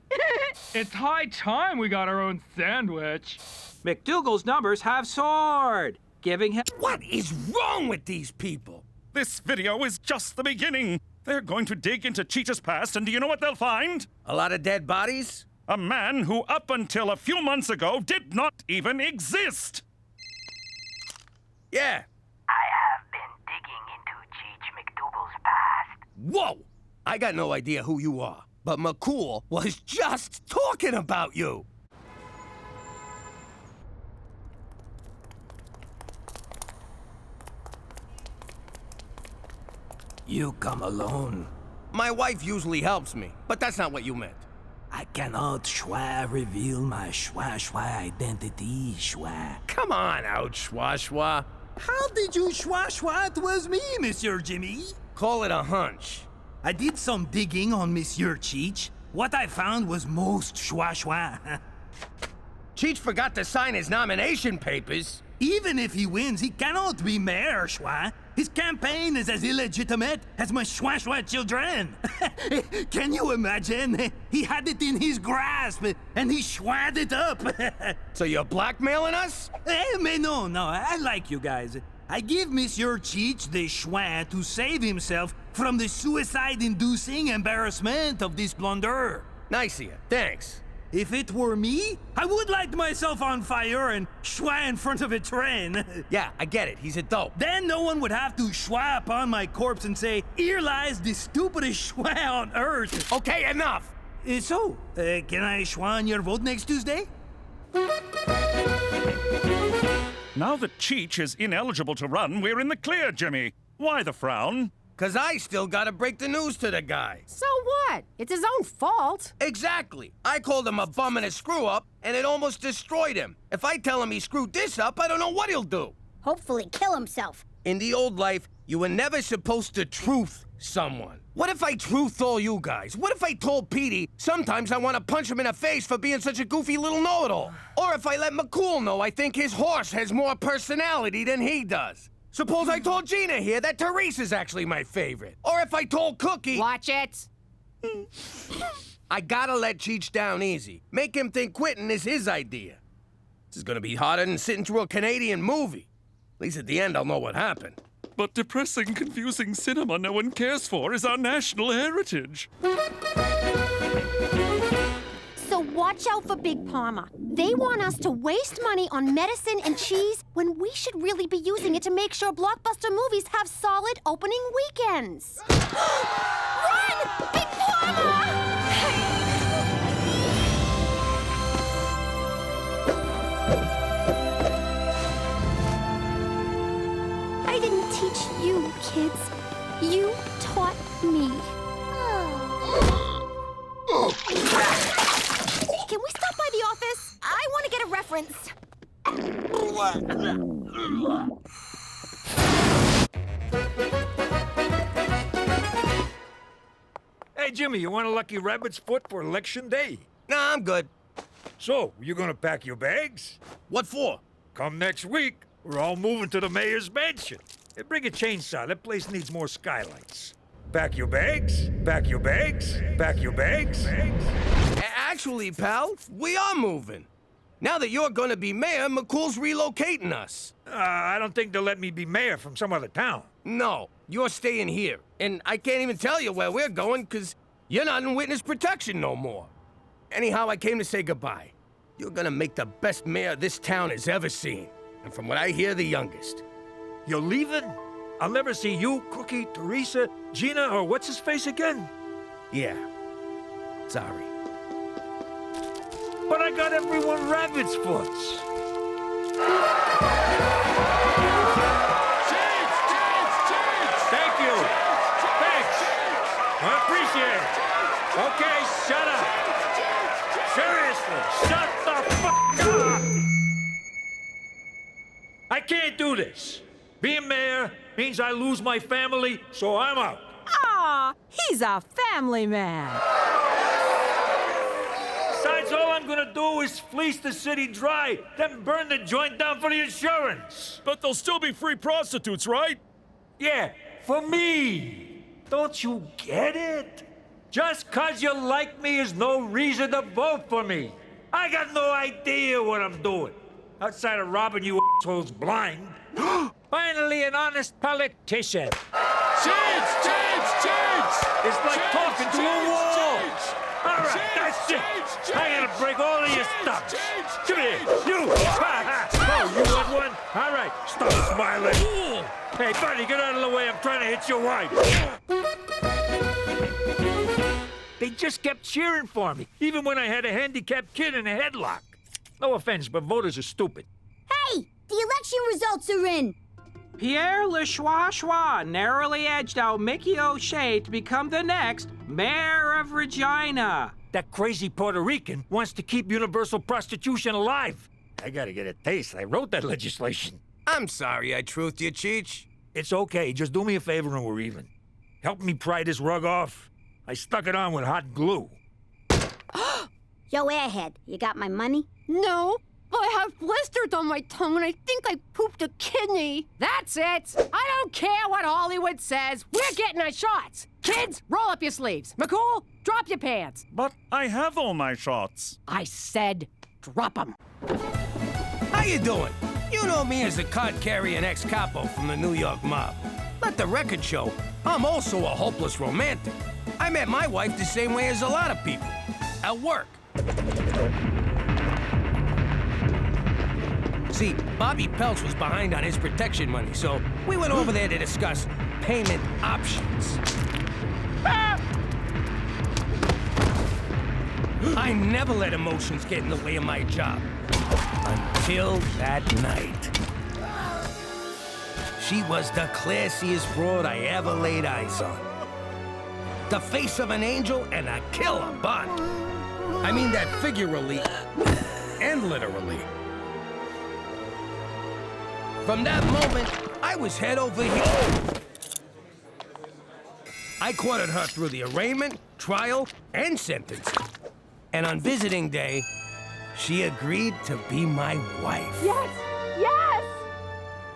Speaker 3: It's high time we got our own sandwich.
Speaker 14: McDougal's numbers have soared, giving him...
Speaker 1: What is wrong with these people?
Speaker 8: This video is just the beginning. They're going to dig into Cheech's past, and do you know what they'll find?
Speaker 1: A lot of dead bodies?
Speaker 8: A man who, up until a few months ago, did not even exist.
Speaker 1: Yeah.
Speaker 6: I have been digging into Cheech McDougal's past.
Speaker 1: Whoa! I got no idea who you are, but McCool was just talking about you.
Speaker 9: You come alone.
Speaker 1: My wife usually helps me, but that's not what you meant.
Speaker 9: I cannot reveal my identity,
Speaker 1: Come on out, Schwa.
Speaker 9: How did you it was me, Monsieur Jimmy?
Speaker 1: Call it a hunch.
Speaker 9: I did some digging on Monsieur Cheech. What I found was most Cheech
Speaker 1: forgot to sign his nomination papers.
Speaker 9: Even if he wins, he cannot be mayor, Schwa. His campaign is as illegitimate as my Schwa children. Can you imagine? He had it in his grasp, and he schwad it up.
Speaker 1: So you're blackmailing us?
Speaker 9: Mais no, I like you guys. I give Monsieur Cheech the schwa to save himself from the suicide-inducing embarrassment of this blunder.
Speaker 1: Nice of you, thanks.
Speaker 9: If it were me, I would light myself on fire and schwa in front of a train.
Speaker 1: Yeah, I get it. He's a dope.
Speaker 9: Then no one would have to schwa upon my corpse and say, "Here lies the stupidest schwa on earth."
Speaker 1: Okay, enough.
Speaker 9: Can I schwa on your vote next Tuesday?
Speaker 8: Now that Cheech is ineligible to run, we're in the clear, Jimmy. Why the frown?
Speaker 1: 'Cause I still gotta break the news to the guy.
Speaker 12: So what? It's his own fault.
Speaker 1: Exactly. I called him a bum and a screw-up, and it almost destroyed him. If I tell him he screwed this up, I don't know what he'll do.
Speaker 10: Hopefully kill himself.
Speaker 1: In the old life, you were never supposed to truth someone. What if I truthed all you guys? What if I told Petey sometimes I want to punch him in the face for being such a goofy little know-it-all? Or if I let McCool know I think his horse has more personality than he does? Suppose I told Gina here that Theresa's actually my favorite. Or if I told Cookie...
Speaker 12: Watch it.
Speaker 1: I gotta let Cheech down easy. Make him think quitting is his idea. This is gonna be harder than sitting through a Canadian movie. At least at the end I'll know what happened.
Speaker 5: But depressing, confusing cinema no one cares for is our national heritage.
Speaker 11: So watch out for Big Pharma. They want us to waste money on medicine and cheese when we should really be using it to make sure blockbuster movies have solid opening weekends. Run! Big Pharma! I didn't teach you, kids. You taught me. Can we stop by the office? I want to get a reference.
Speaker 20: Hey, Jimmy, you want a lucky rabbit's foot for election day?
Speaker 1: Nah, I'm good.
Speaker 20: So, you gonna pack your bags?
Speaker 1: What for?
Speaker 20: Come next week, we're all moving to the mayor's mansion. Hey, bring a chainsaw. That place needs more skylights. Pack your bags, pack your bags, pack your bags.
Speaker 1: Actually, pal, we are moving. Now that you're gonna be mayor, McCool's relocating us.
Speaker 20: I don't think they'll let me be mayor from some other town.
Speaker 1: No, you're staying here. And I can't even tell you where we're going, because you're not in witness protection no more. Anyhow, I came to say goodbye. You're gonna make the best mayor this town has ever seen. And from what I hear, the youngest.
Speaker 20: You're leaving? I'll never see you, Cookie, Theresa, Gina, or what's-his-face again?
Speaker 1: Yeah. Sorry.
Speaker 20: But I got everyone rabbit's foots. Thank you. Thanks. I appreciate it. Okay, shut up. Seriously, shut the fuck up. I can't do this. Being mayor means I lose my family, so I'm out.
Speaker 23: Aw, he's a family man.
Speaker 20: Besides, all I'm gonna do is fleece the city dry, then burn the joint down for the insurance.
Speaker 5: But there'll still be free prostitutes, right?
Speaker 20: Yeah, for me. Don't you get it? Just 'cause you like me is no reason to vote for me. I got no idea what I'm doing. Outside of robbing you assholes blind. Finally, an honest politician.
Speaker 5: Cheech!
Speaker 20: It's like talking to a wall. All right, that's it. I gotta break all of your stuff. Come here, you. Oh, you want one? All right, stop smiling. Hey, buddy, get out of the way. I'm trying to hit your wife. They just kept cheering for me, even when I had a handicapped kid in a headlock. No offense, but voters are stupid.
Speaker 10: Hey, the election results are in.
Speaker 14: Pierre Le Schwa narrowly edged out Mickey O'Shea to become the next mayor of Regina.
Speaker 20: That crazy Puerto Rican wants to keep universal prostitution alive. I gotta get a taste. I wrote that legislation.
Speaker 1: I'm sorry I truthed you, Cheech.
Speaker 20: It's okay. Just do me a favor and we're even. Help me pry this rug off. I stuck it on with hot glue.
Speaker 10: Yo, airhead, you got my money?
Speaker 11: No, I have blisters on my tongue and I think I pooped a kidney.
Speaker 12: That's it. I don't care what Hollywood says. We're getting our shots. Kids, roll up your sleeves. McCool, drop your pants.
Speaker 8: But I have all my shots.
Speaker 12: I said drop them.
Speaker 1: How you doing? You know me as a card-carrying ex-capo from the New York mob. Let the record show, I'm also a hopeless romantic. I met my wife the same way as a lot of people. At work. See, Bobby Peltz was behind on his protection money, so we went over there to discuss payment options. I never let emotions get in the way of my job. Until that night. She was the classiest broad I ever laid eyes on. The face of an angel and a killer butt. I mean that figuratively and literally. From that moment, I was head over heels. I courted her through the arraignment, trial, and sentencing. And on visiting day, she agreed to be my wife.
Speaker 11: Yes! Yes!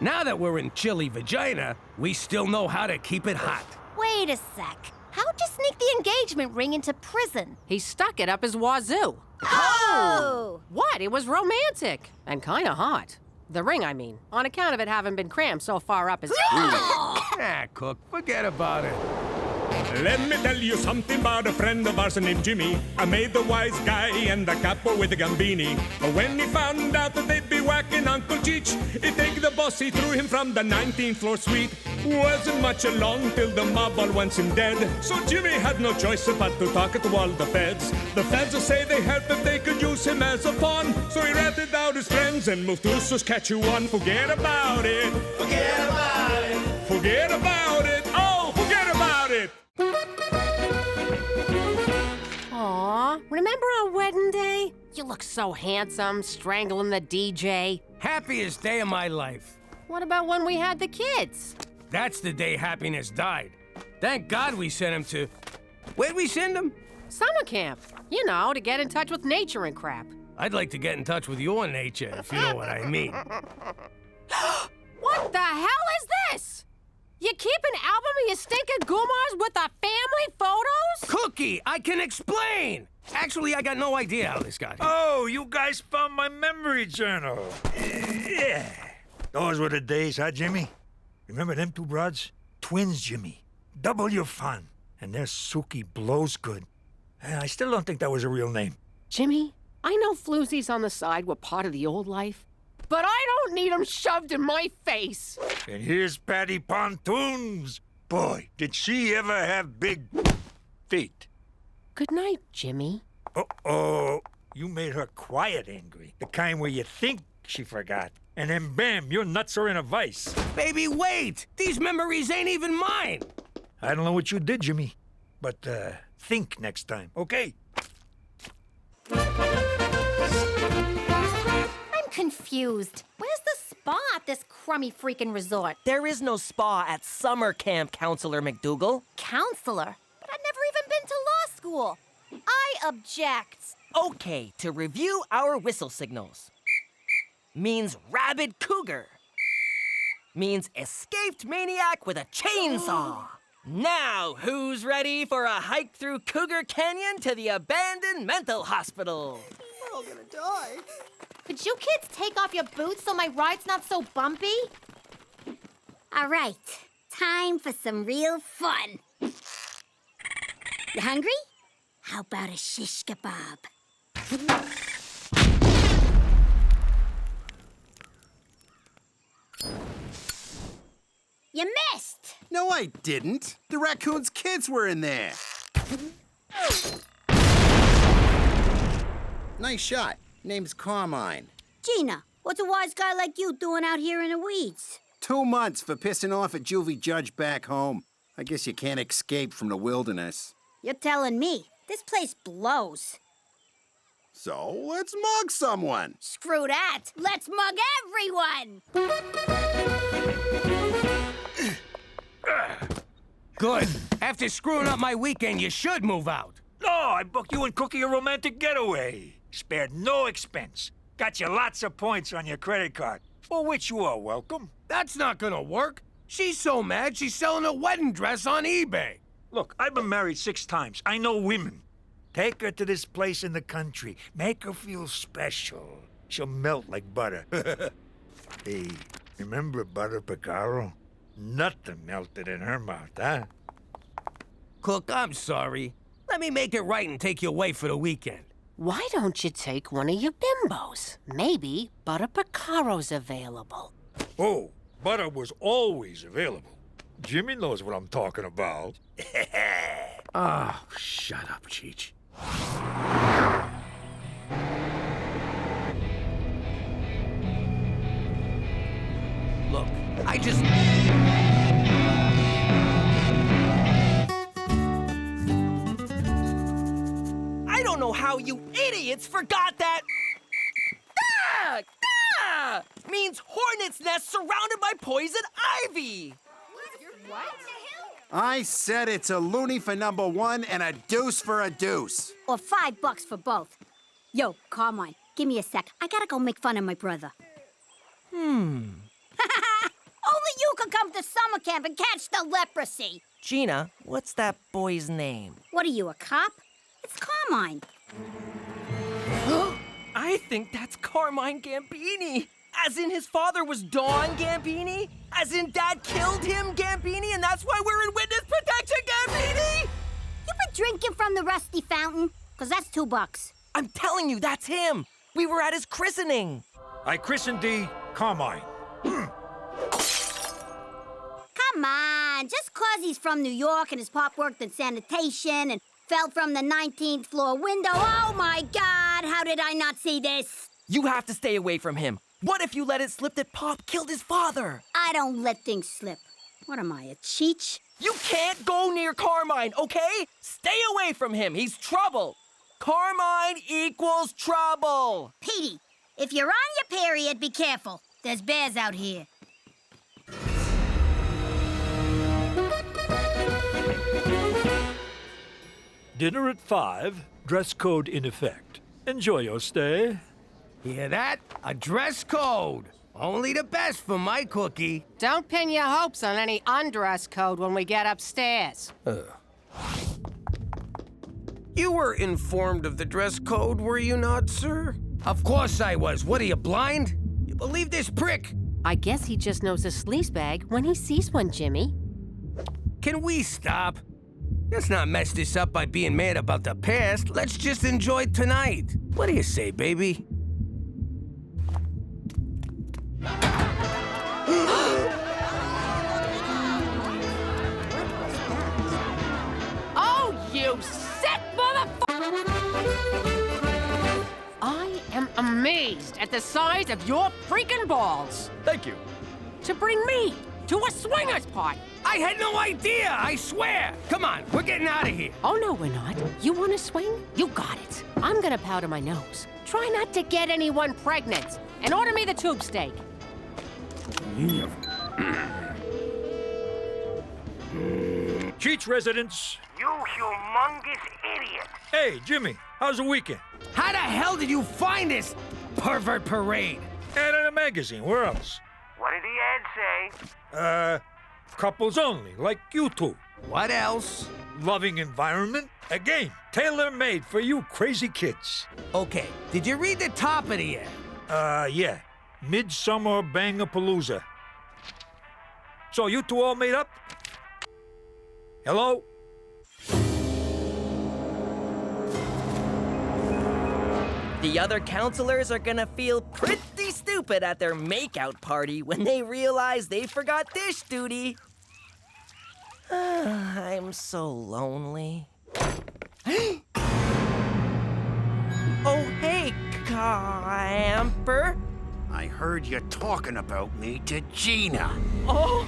Speaker 1: Now that we're in chilly vagina, we still know how to keep it hot.
Speaker 11: Wait a sec. How'd you sneak the engagement ring into prison?
Speaker 12: He stuck it up his wazoo.
Speaker 11: Oh!
Speaker 12: What? It was romantic. And kinda hot. The ring, I mean. On account of it having been crammed so far up his...
Speaker 1: Ah, Cook, forget about it.
Speaker 5: Let me tell you something about a friend of ours named Jimmy. I made the wise guy and the capo with the gambini. But when he found out that they'd be whacking Uncle Cheech, he take the boss, he threw him from the 19th floor suite. Wasn't much along till the mob all wants him dead. So Jimmy had no choice but to talk to all the feds. The feds will say they help if they could use him as a pawn. So he ratted out his friends and moved to Saskatchewan. Forget about it. Forget about it. Forget about it. Oh, forget about it.
Speaker 12: Aw, remember our wedding day? You look so handsome, strangling the DJ.
Speaker 1: Happiest day of my life.
Speaker 12: What about when we had the kids?
Speaker 1: That's the day happiness died. Thank God we sent him to... Where'd we send him?
Speaker 12: Summer camp. You know, to get in touch with nature and crap.
Speaker 1: I'd like to get in touch with your nature, if you know what I mean.
Speaker 12: What the hell is this? You keep an album of your stinking goomars with the family photos?
Speaker 1: Cookie, I can explain! Actually, I got no idea how this got here.
Speaker 4: Oh, you guys found my memory journal. Yeah. Those were the days, huh, Jimmy? Remember them two broads? Twins, Jimmy. Double your fun. And their Suki blows good. I still don't think that was a real name.
Speaker 12: Jimmy, I know floozies on the side were part of the old life, but I don't need them shoved in my face.
Speaker 4: And here's Patty Pontoons. Boy, did she ever have big feet.
Speaker 12: Good night, Jimmy.
Speaker 4: Uh-oh. You made her quiet angry. The kind where you think she forgot. And then bam, your nuts are in a vice.
Speaker 1: Baby, wait! These memories ain't even mine!
Speaker 4: I don't know what you did, Jimmy. But, think next time, okay?
Speaker 11: I'm confused. Where's the spa at this crummy freaking resort?
Speaker 13: There is no spa at summer camp, Counselor McDougal.
Speaker 11: Counselor? But I've never even been to law school. I object.
Speaker 13: Okay, to review our whistle signals. Means rabid cougar. Means escaped maniac with a chainsaw. Now, who's ready for a hike through Cougar Canyon to the abandoned mental hospital?
Speaker 11: We're all gonna die. Could you kids take off your boots so my ride's not so bumpy?
Speaker 10: All right, time for some real fun. You hungry? How about a shish kebab? You missed!
Speaker 16: No, I didn't. The raccoon's kids were in there. Nice shot. Name's Carmine.
Speaker 10: Gina, what's a wise guy like you doing out here in the weeds?
Speaker 16: 2 months for pissing off a juvie judge back home. I guess you can't escape from the wilderness.
Speaker 10: You're telling me. This place blows.
Speaker 16: So, let's mug someone.
Speaker 10: Screw that. Let's mug everyone.
Speaker 1: Good. After screwing up my weekend, you should move out.
Speaker 4: No, I booked you and Cookie a romantic getaway. Spared no expense. Got you lots of points on your credit card, for which you are welcome.
Speaker 1: That's not gonna work. She's so mad she's selling a wedding dress on eBay.
Speaker 4: Look, I've been married 6 times. I know women. Take her to this place in the country. Make her feel special. She'll melt like butter. Hey, remember Butter Picaro? Nothing melted in her mouth, huh?
Speaker 1: Cook, I'm sorry. Let me make it right and take you away for the weekend.
Speaker 12: Why don't you take one of your bimbos? Maybe butter pecaro's available.
Speaker 20: Oh, butter was always available. Jimmy knows what I'm talking about.
Speaker 1: Oh, shut up, Cheech. Look, I just...
Speaker 13: I don't know how you idiots forgot that... Ah! Ah! Means hornet's nest surrounded by poison ivy.
Speaker 11: What?
Speaker 16: I said it's a loony for number one and a deuce for a deuce.
Speaker 10: Or $5 for both. Yo, Carmine, give me a sec. I gotta go make fun of my brother. Only you could come to summer camp and catch the leprosy.
Speaker 13: Gina, what's that boy's name?
Speaker 10: What are you, a cop? It's Carmine.
Speaker 13: I think that's Carmine Gambini. As in his father was Don Gambini? As in Dad killed him, Gambini, and that's why we're in witness protection, Gambini?
Speaker 10: You been drinking from the rusty fountain? 'Cause that's $2.
Speaker 13: I'm telling you, that's him. We were at his christening.
Speaker 20: I christened thee Carmine.
Speaker 10: Come on, just 'cause he's from New York and his pop worked in sanitation and fell from the 19th floor window. Oh my God, how did I not see this?
Speaker 13: You have to stay away from him. What if you let it slip that Pop killed his father?
Speaker 10: I don't let things slip. What am I, a Cheech?
Speaker 13: You can't go near Carmine, okay? Stay away from him. He's trouble. Carmine equals trouble.
Speaker 10: Petey, if you're on your period, be careful. There's bears out here.
Speaker 20: Dinner at 5, dress code in effect. Enjoy your stay.
Speaker 1: Hear that? A dress code. Only the best for my cookie.
Speaker 12: Don't pin your hopes on any undress code when we get upstairs.
Speaker 1: You were informed of the dress code, were you not, sir? Of course I was. What, are you blind? You believe this prick?
Speaker 12: I guess he just knows a sleaze bag when he sees one, Jimmy.
Speaker 1: Can we stop? Let's not mess this up by being mad about the past. Let's just enjoy tonight. What do you say, baby?
Speaker 12: Oh, you sick motherfucker! I am amazed at the size of your freaking balls.
Speaker 20: Thank you.
Speaker 12: To bring me to a swingers party.
Speaker 1: I had no idea, I swear. Come on, we're getting out of here.
Speaker 12: Oh, no, we're not. You want to swing? You got it. I'm gonna powder my nose. Try not to get anyone pregnant. And order me the tube steak.
Speaker 20: Cheech residents.
Speaker 6: You humongous idiot.
Speaker 20: Hey, Jimmy, how's the weekend?
Speaker 1: How the hell did you find this pervert parade?
Speaker 20: Ad in a magazine, where else?
Speaker 6: What did the ad say?
Speaker 20: Couples only, like you two.
Speaker 1: What else?
Speaker 20: Loving environment. A game tailor-made for you crazy kids.
Speaker 1: Okay, did you read the top of the ad?
Speaker 20: Yeah. Midsummer Bangapalooza. So you two all made up? Hello?
Speaker 13: The other counselors are gonna feel pretty stupid at their makeout party when they realize they forgot dish duty. I'm so lonely. Oh, hey, camper.
Speaker 16: I heard you talking about me to Gina.
Speaker 13: Oh.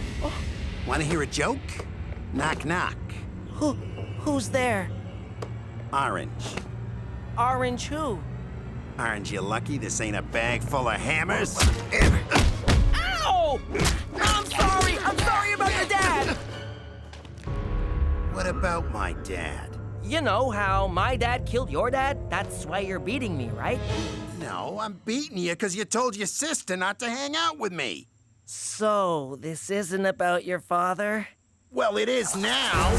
Speaker 16: Want to hear a joke? Knock, knock.
Speaker 13: Who's there?
Speaker 16: Orange.
Speaker 13: Orange who?
Speaker 16: Aren't you lucky this ain't a bag full of hammers?
Speaker 13: Ow! I'm sorry about your dad.
Speaker 16: What about my dad?
Speaker 13: You know how my dad killed your dad? That's why you're beating me, right?
Speaker 16: No, I'm beating you because you told your sister not to hang out with me.
Speaker 13: So, this isn't about your father?
Speaker 16: Well, it is now.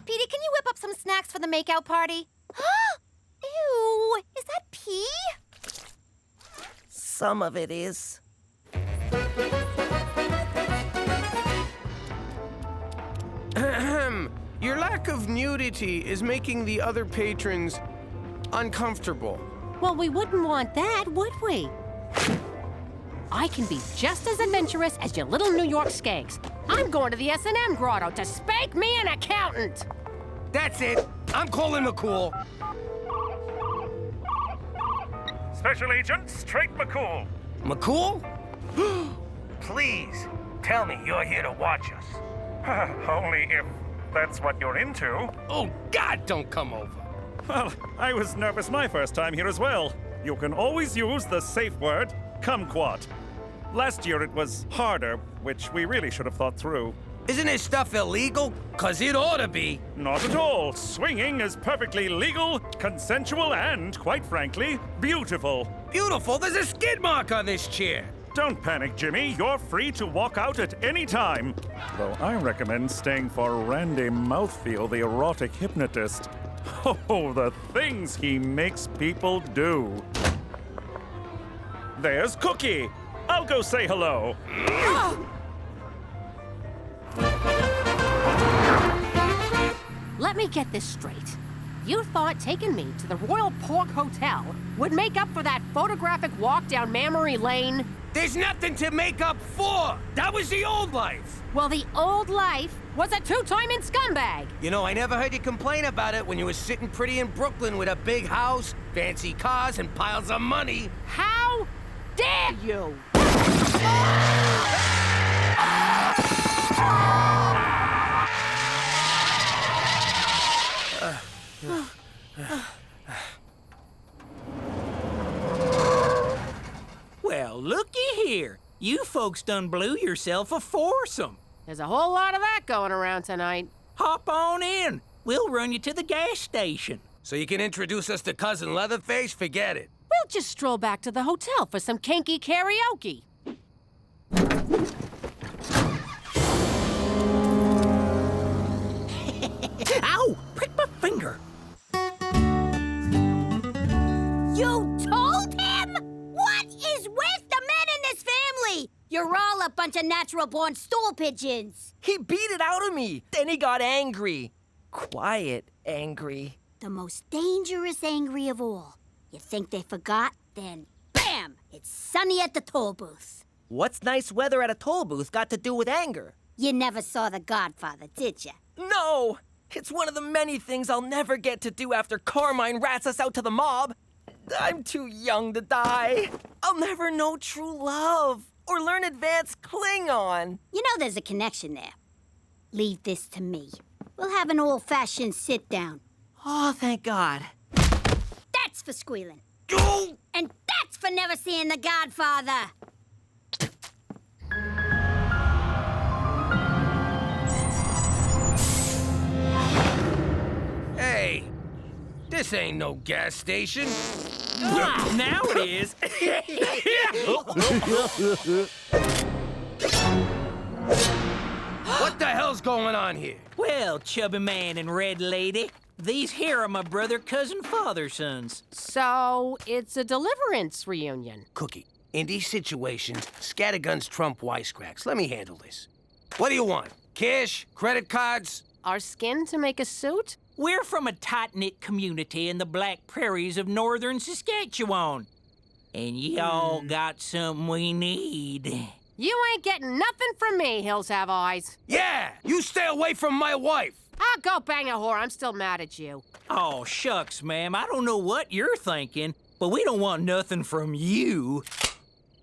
Speaker 11: Petey, can you whip up some snacks for the makeout party? Ew, is that pee?
Speaker 13: Some of it is.
Speaker 17: Your lack of nudity is making the other patrons uncomfortable.
Speaker 12: Well, we wouldn't want that, would we? I can be just as adventurous as your little New York skanks. I'm going to the S&M grotto to spank me an accountant.
Speaker 1: That's it. I'm calling McCool.
Speaker 8: Special Agent Straight McCool.
Speaker 1: McCool?
Speaker 2: Please, tell me you're here to watch us.
Speaker 8: Only if that's what you're into.
Speaker 1: Oh, God, don't come over.
Speaker 8: Well, I was nervous my first time here as well. You can always use the safe word, kumquat. Last year it was harder, which we really should have thought through.
Speaker 1: Isn't this stuff illegal? 'Cause it ought to be.
Speaker 8: Not at all. Swinging is perfectly legal, consensual, and, quite frankly, beautiful.
Speaker 1: Beautiful? There's a skid mark on this chair.
Speaker 8: Don't panic, Jimmy. You're free to walk out at any time. Though I recommend staying for Randy Mouthfeel, the erotic hypnotist. Oh, the things he makes people do. There's Cookie. I'll go say hello.
Speaker 12: Let me get this straight. You thought taking me to the Royal Pork Hotel would make up for that photographic walk down Memory Lane?
Speaker 1: There's nothing to make up for. That was the old life.
Speaker 12: Well, the old life was a two-timing scumbag.
Speaker 1: You know, I never heard you complain about it when you were sitting pretty in Brooklyn with a big house, fancy cars, and piles of money.
Speaker 12: How dare you?
Speaker 14: Well, looky here. You folks done blew yourself a foursome.
Speaker 12: There's a whole lot of that going around tonight.
Speaker 14: Hop on in. We'll run you to the gas station.
Speaker 1: So you can introduce us to Cousin Leatherface? Forget it.
Speaker 12: We'll just stroll back to the hotel for some kinky karaoke.
Speaker 14: Ow! Prick my finger.
Speaker 10: You told him? What is with the men in this family? You're all a bunch of natural-born stool pigeons.
Speaker 13: He beat it out of me. Then he got angry. Quiet angry.
Speaker 10: The most dangerous angry of all. You think they forgot? Then, bam! It's sunny at the toll booth.
Speaker 13: What's nice weather at a toll booth got to do with anger?
Speaker 10: You never saw The Godfather, did you?
Speaker 13: No! It's one of the many things I'll never get to do after Carmine rats us out to the mob. I'm too young to die. I'll never know true love or learn advanced Klingon.
Speaker 10: You know there's a connection there. Leave this to me. We'll have an old-fashioned sit-down.
Speaker 13: Oh, thank God.
Speaker 10: That's for squealing. And that's for never seeing The Godfather.
Speaker 1: Hey, this ain't no gas station.
Speaker 14: Now it is.
Speaker 1: What the hell's going on here?
Speaker 14: Well, chubby man and red lady, these here are my brother, cousin, father sons.
Speaker 12: So, it's a deliverance reunion.
Speaker 1: Cookie, in these situations, scatterguns trump wisecracks. Let me handle this. What do you want? Cash? Credit cards?
Speaker 12: Our skin to make a suit?
Speaker 14: We're from a tight-knit community in the Black Prairies of northern Saskatchewan. And y'all got something we need.
Speaker 12: You ain't getting nothing from me, Hills Have Eyes.
Speaker 1: Yeah! You stay away from my wife!
Speaker 12: I'll go bang a whore. I'm still mad at you.
Speaker 14: Oh, shucks, ma'am. I don't know what you're thinking, but we don't want nothing from you.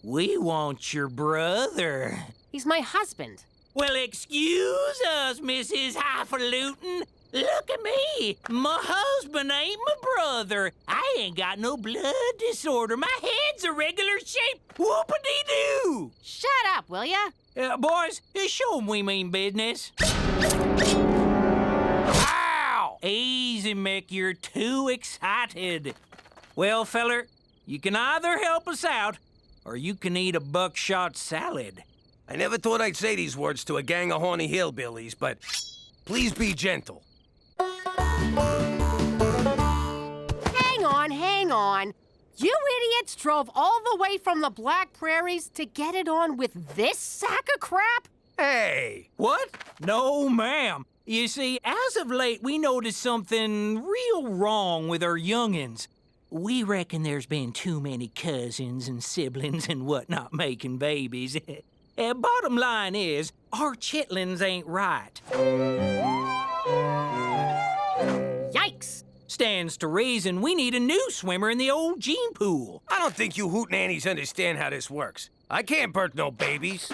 Speaker 14: We want your brother.
Speaker 12: He's my husband.
Speaker 14: Well, excuse us, Mrs. Highfalutin. Look at me. My husband ain't my brother. I ain't got no blood disorder. My head's a regular shape. Whoop-a-dee-doo.
Speaker 12: Shut up, will ya?
Speaker 14: Boys, show 'em we mean business. Ow! Easy, Mick. You're too excited. Well, feller, you can either help us out, or you can eat a buckshot salad.
Speaker 1: I never thought I'd say these words to a gang of horny hillbillies, but please be gentle.
Speaker 12: Hang on. You idiots drove all the way from the Black Prairies to get it on with this sack of crap?
Speaker 1: Hey!
Speaker 14: What? No, ma'am. You see, as of late, we noticed something real wrong with our youngins. We reckon there's been too many cousins and siblings and whatnot making babies. Bottom line is, our chitlins ain't right. Yikes! Stands to reason we need a new swimmer in the old gene pool.
Speaker 1: I don't think you hootenannies understand how this works. I can't birth no babies.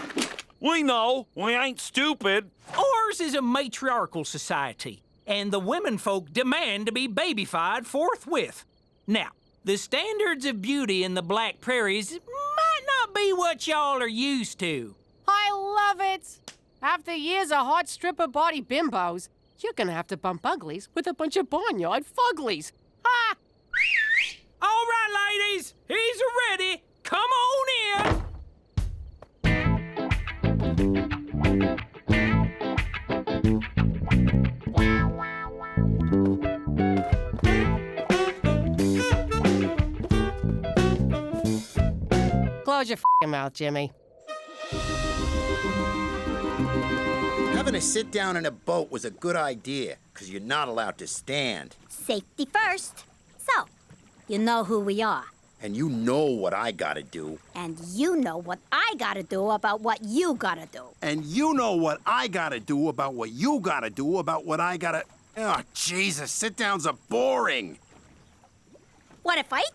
Speaker 8: We know. We ain't stupid.
Speaker 14: Ours is a matriarchal society, and the women folk demand to be babyfied forthwith. Now, the standards of beauty in the Black Prairies might not be what y'all are used to.
Speaker 12: I love it! After years of hot stripper body bimbos, you're gonna have to bump uglies with a bunch of barnyard fuglies. Ha!
Speaker 14: All right, ladies, he's ready. Come on in.
Speaker 12: Close your f***ing mouth, Jimmy.
Speaker 16: Having a sit down in a boat was a good idea, because you're not allowed to stand.
Speaker 10: Safety first. So, you know who we are.
Speaker 16: And you know what I gotta do.
Speaker 10: And you know what I gotta do about what you gotta do.
Speaker 16: And you know what I gotta do about what you gotta do about what I gotta... Oh, Jesus, sit-downs are boring.
Speaker 10: Want to fight?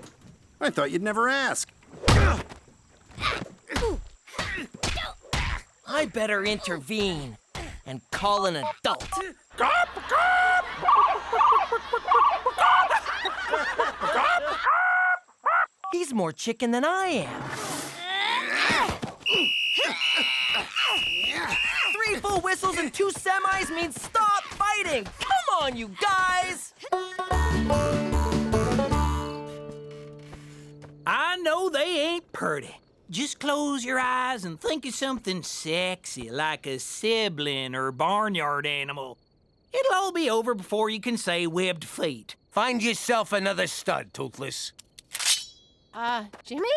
Speaker 16: I thought you'd never ask.
Speaker 13: I better intervene and call an adult. He's more chicken than I am. 3 full whistles and 2 semis means stop fighting. Come on, you guys.
Speaker 14: I know they ain't purty. Just close your eyes and think of something sexy, like a sibling or barnyard animal. It'll all be over before you can say webbed feet.
Speaker 1: Find yourself another stud, Toothless.
Speaker 12: Jimmy?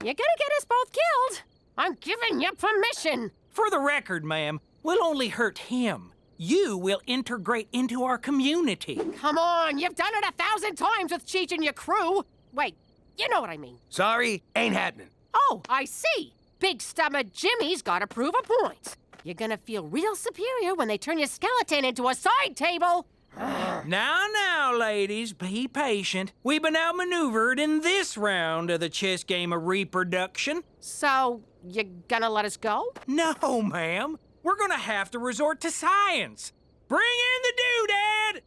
Speaker 12: You're gonna get us both killed. I'm giving you permission.
Speaker 14: For the record, ma'am, we'll only hurt him. You will integrate into our community.
Speaker 12: Come on, you've done it 1,000 times with Cheech and your crew. Wait, you know what I mean.
Speaker 1: Sorry, ain't happening.
Speaker 12: Oh, I see. Big stomach Jimmy's gotta prove a point. You're gonna feel real superior when they turn your skeleton into a side table.
Speaker 14: Now, ladies, be patient. We've been outmaneuvered in this round of the chess game of reproduction.
Speaker 12: So, you gonna let us go?
Speaker 14: No, ma'am. We're gonna have to resort to science. Bring in the doodad!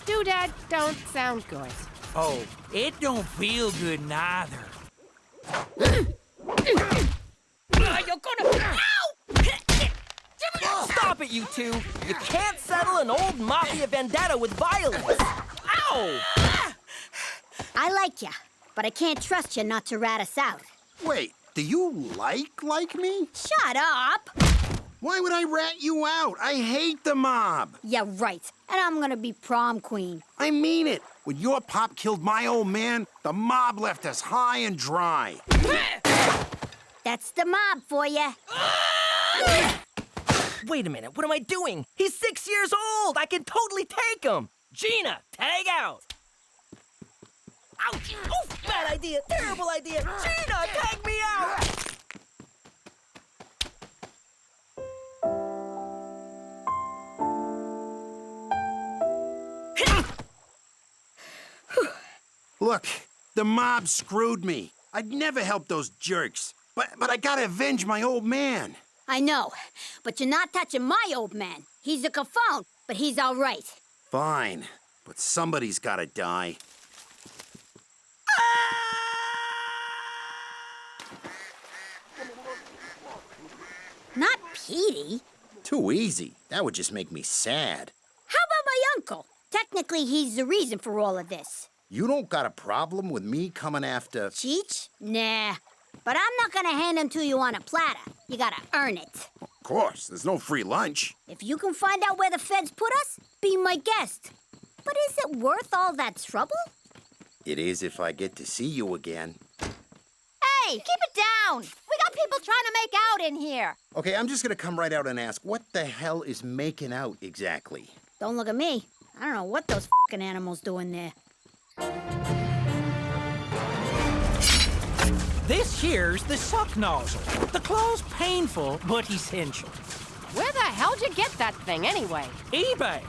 Speaker 12: Doodad don't sound good.
Speaker 14: Oh, it don't feel good neither.
Speaker 13: You're gonna... Ow! Stop it, you two! You can't settle an old mafia vendetta with violence! Ow!
Speaker 10: I like ya, but I can't trust you not to rat us out.
Speaker 16: Wait, do you like me?
Speaker 10: Shut up!
Speaker 16: Why would I rat you out? I hate the mob.
Speaker 10: Yeah, right. And I'm gonna be prom queen.
Speaker 16: I mean it. When your pop killed my old man, the mob left us high and dry.
Speaker 10: That's the mob for you.
Speaker 13: Wait a minute, what am I doing? He's 6 years old! I can totally take him! Gina, tag out! Ouch! Oof, bad idea, terrible idea! Gina, tag me out!
Speaker 16: Look, the mob screwed me. I'd never help those jerks. But I gotta avenge my old man.
Speaker 10: I know, but you're not touching my old man. He's a cafone, but he's all right.
Speaker 16: Fine, but somebody's gotta die.
Speaker 10: Not Petey.
Speaker 16: Too easy. That would just make me sad.
Speaker 10: How about my uncle? Technically, he's the reason for all of this.
Speaker 16: You don't got a problem with me coming after...
Speaker 10: Cheech? Nah. But I'm not gonna hand him to you on a platter. You gotta earn it.
Speaker 16: Of course, there's no free lunch.
Speaker 10: If you can find out where the feds put us, be my guest. But is it worth all that trouble?
Speaker 16: It is if I get to see you again.
Speaker 11: Hey, keep it down! We got people trying to make out in here.
Speaker 16: Okay, I'm just gonna come right out and ask, what the hell is making out exactly?
Speaker 10: Don't look at me. I don't know what those fucking animals do in there.
Speaker 14: This here's the suck nozzle. The claw's painful, but essential.
Speaker 12: Where the hell'd you get that thing anyway?
Speaker 14: eBay.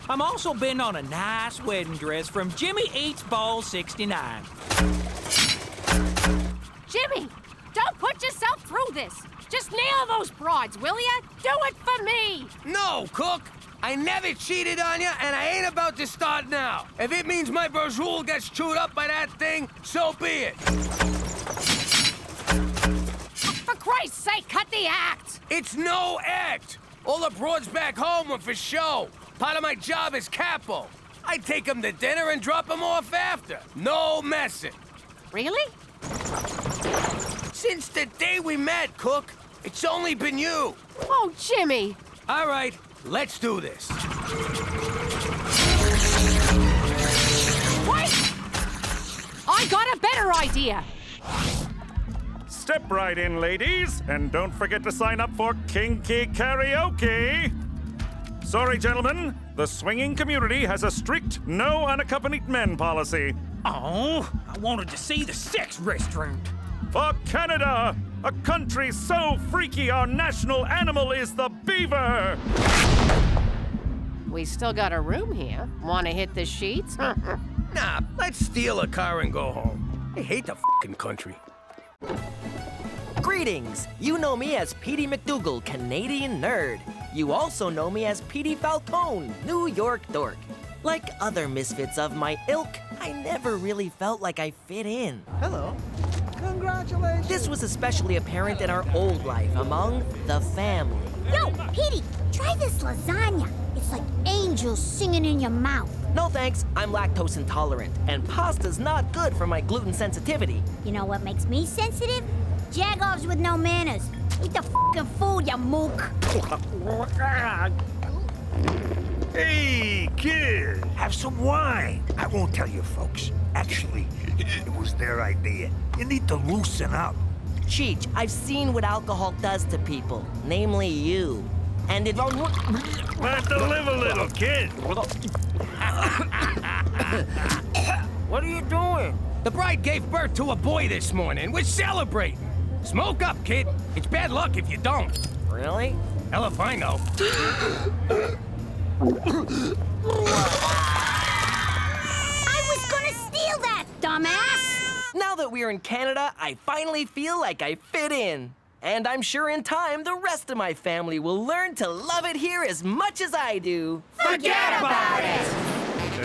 Speaker 14: I'm also bidding on a nice wedding dress from Jimmy Eats Ball 69.
Speaker 12: Jimmy, don't put yourself through this. Just nail those broads, will ya? Do it for me!
Speaker 1: No, Cook! I never cheated on you, and I ain't about to start now. If it means my Berjoul gets chewed up by that thing, so be it.
Speaker 12: For Christ's sake, cut the act!
Speaker 1: It's no act. All the broads back home were for show. Part of my job is capo. I take them to dinner and drop them off after. No messing.
Speaker 12: Really?
Speaker 1: Since the day we met, Cook, it's only been you.
Speaker 12: Oh, Jimmy.
Speaker 1: All right, let's do this.
Speaker 12: Wait! I got a better idea.
Speaker 8: Step right in, ladies, and don't forget to sign up for Kinky Karaoke. Sorry, gentlemen, the swinging community has a strict no unaccompanied men policy.
Speaker 14: Oh, I wanted to see the sex restaurant.
Speaker 8: For Canada, a country so freaky our national animal is the beaver.
Speaker 12: We still got a room here. Want to hit the sheets?
Speaker 1: Nah, let's steal a car and go home. I hate the fucking country.
Speaker 13: Greetings! You know me as Petey McDougal, Canadian nerd. You also know me as Petey Falcone, New York dork. Like other misfits of my ilk, I never really felt like I fit in.
Speaker 19: Hello. Congratulations.
Speaker 13: This was especially apparent in our old life among the family.
Speaker 10: Yo, Petey, try this lasagna. It's like angels singing in your mouth.
Speaker 13: No thanks, I'm lactose intolerant, and pasta's not good for my gluten sensitivity.
Speaker 10: You know what makes me sensitive? Jagoffs with no manners. Eat the fucking food, you mook.
Speaker 20: Hey, kid, have some wine. I won't tell you folks. Actually, it was their idea. You need to loosen up.
Speaker 13: Cheech, I've seen what alcohol does to people, namely you. And it...
Speaker 20: Learn to live a little, kid.
Speaker 1: What are you doing? The bride gave birth to a boy this morning. We're celebrating. Smoke up, kid. It's bad luck if you don't.
Speaker 13: Really?
Speaker 1: Hell if I know.
Speaker 10: I was gonna steal that, dumbass!
Speaker 13: Now that we're in Canada, I finally feel like I fit in. And I'm sure in time, the rest of my family will learn to love it here as much as I do.
Speaker 10: Forget about it!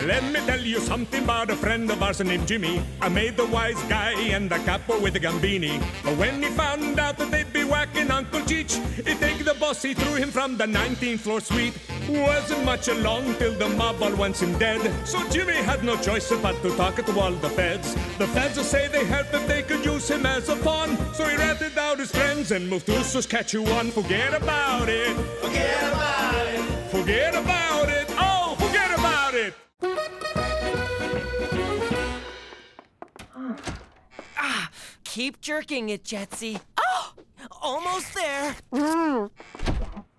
Speaker 5: Let me tell you something about a friend of ours named Jimmy. I made the wise guy and the capo with the gambini. But when he found out that they'd be whacking Uncle Cheech, he take the boss, he threw him from the 19th floor suite. Wasn't much along till the mob all wants him dead. So Jimmy had no choice but to talk to all the feds. The feds say they heard that they could use him as a pawn. So he ratted out his friends and moved to Saskatchewan. Forget about it. Forget about it. Forget about it. Oh, forget about it.
Speaker 13: Keep jerking it, Jetsy. Oh! Almost there.
Speaker 11: That's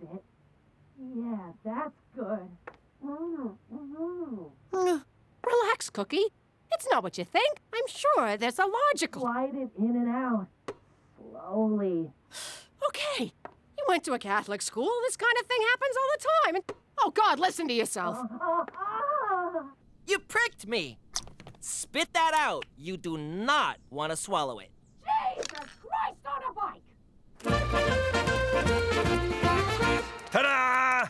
Speaker 11: it. Yeah, that's good.
Speaker 12: Relax, Cookie. It's not what you think. I'm sure there's a logical...
Speaker 11: Slide it in and out. Slowly.
Speaker 12: Okay. You went to a Catholic school. This kind of thing happens all the time. And, oh, God, listen to yourself.
Speaker 13: You pricked me. Spit that out. You do not want to swallow it.
Speaker 12: Jesus Christ on a bike!
Speaker 20: Ta-da!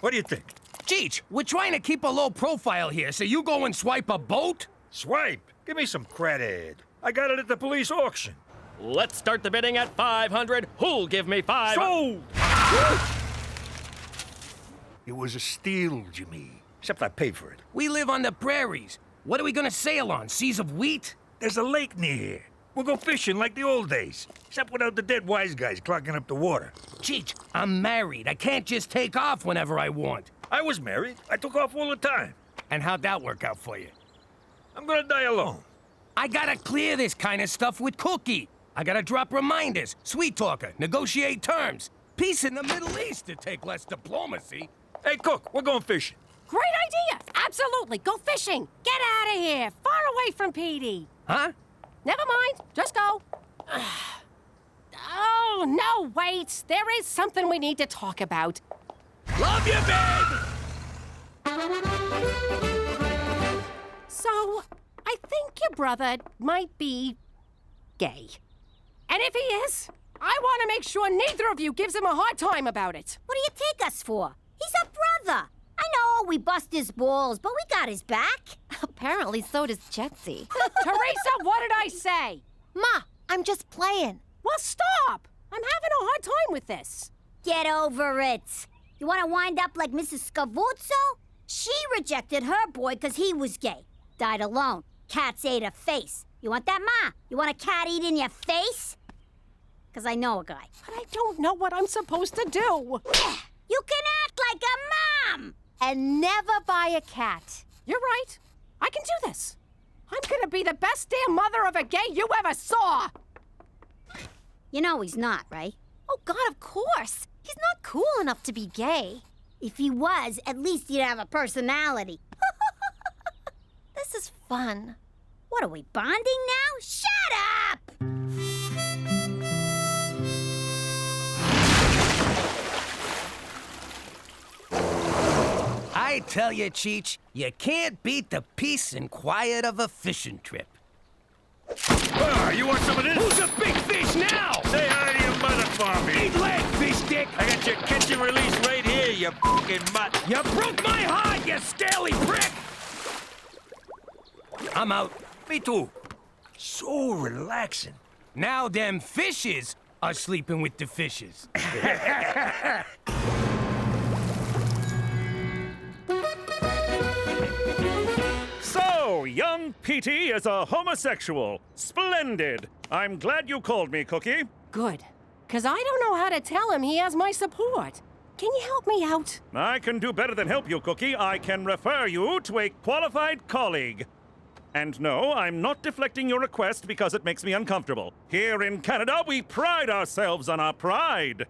Speaker 20: What do you think?
Speaker 1: Cheech, we're trying to keep a low profile here, so you go and swipe a boat?
Speaker 20: Swipe? Give me some credit. I got it at the police auction.
Speaker 7: Let's start the bidding at 500. Who'll give me 5?
Speaker 20: Sold! It was a steal, Jimmy. Except I paid for it.
Speaker 1: We live on the prairies. What are we gonna sail on? Seas of wheat?
Speaker 20: There's a lake near here. We'll go fishing like the old days. Except without the dead wise guys clogging up the water.
Speaker 1: Cheech, I'm married. I can't just take off whenever I want.
Speaker 20: I was married. I took off all the time.
Speaker 1: And how'd that work out for you?
Speaker 20: I'm gonna die alone.
Speaker 1: I gotta clear this kind of stuff with Cookie. I gotta drop reminders, sweet talker, negotiate terms. Peace in the Middle East to take less diplomacy.
Speaker 20: Hey, Cook, we're going fishing.
Speaker 12: Great idea! Absolutely! Go fishing! Get out of here! Far away from Petey!
Speaker 1: Huh?
Speaker 12: Never mind. Just go. Oh, no, wait. There is something we need to talk about.
Speaker 1: Love you, babe!
Speaker 12: So, I think your brother might be gay. And if he is, I want to make sure neither of you gives him a hard time about it.
Speaker 10: What do you take us for? He's our brother. I know we bust his balls, but we got his back.
Speaker 11: Apparently so does Jetsy.
Speaker 12: Teresa, what did I say?
Speaker 11: Ma, I'm just playing.
Speaker 12: Well, stop! I'm having a hard time with this.
Speaker 10: Get over it. You want to wind up like Mrs. Scavuzzo? She rejected her boy because he was gay. Died alone. Cats ate her face. You want that, Ma? You want a cat eat in your face? Because I know a guy.
Speaker 12: But I don't know what I'm supposed to do.
Speaker 10: You can act like a mom!
Speaker 11: And never buy a cat.
Speaker 12: You're right. I can do this. I'm gonna be the best damn mother of a gay you ever saw!
Speaker 10: You know he's not, right?
Speaker 11: Oh, God, of course. He's not cool enough to be gay.
Speaker 10: If he was, at least he'd have a personality.
Speaker 11: This is fun.
Speaker 10: What, are we bonding now? Shut up!
Speaker 1: I tell you, Cheech, you can't beat the peace and quiet of a fishing trip.
Speaker 20: You want some of this?
Speaker 1: Who's a big fish now?
Speaker 20: Say hi to your mother for me.
Speaker 1: Eat leg, fish dick!
Speaker 20: I got your catch and release right here, you fucking mutt.
Speaker 1: You broke my heart, you scaly prick! I'm out.
Speaker 20: Me too. So relaxing.
Speaker 1: Now them fishes are sleeping with the fishes.
Speaker 8: So, young Petey is a homosexual. Splendid. I'm glad you called me, Cookie.
Speaker 12: Good. Because I don't know how to tell him he has my support. Can you help me out?
Speaker 8: I can do better than help you, Cookie. I can refer you to a qualified colleague. And no, I'm not deflecting your request because it makes me uncomfortable. Here in Canada, we pride ourselves on our pride.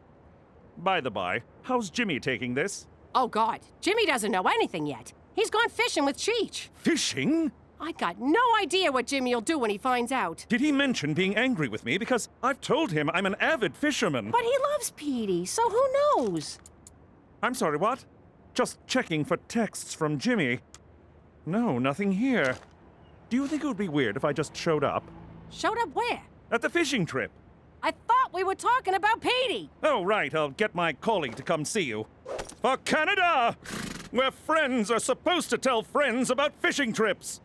Speaker 8: By the by, how's Jimmy taking this?
Speaker 12: Oh, God. Jimmy doesn't know anything yet. He's gone fishing with Cheech.
Speaker 8: Fishing?
Speaker 12: I got no idea what Jimmy'll do when he finds out.
Speaker 8: Did he mention being angry with me? Because I've told him I'm an avid fisherman.
Speaker 12: But he loves Petey, so who knows?
Speaker 8: I'm sorry, what? Just checking for texts from Jimmy. No, nothing here. Do you think it would be weird if I just showed up?
Speaker 12: Showed up where?
Speaker 8: At the fishing trip.
Speaker 12: I thought we were talking about Petey.
Speaker 8: Oh, right. I'll get my colleague to come see you. For Canada, where friends are supposed to tell friends about fishing trips.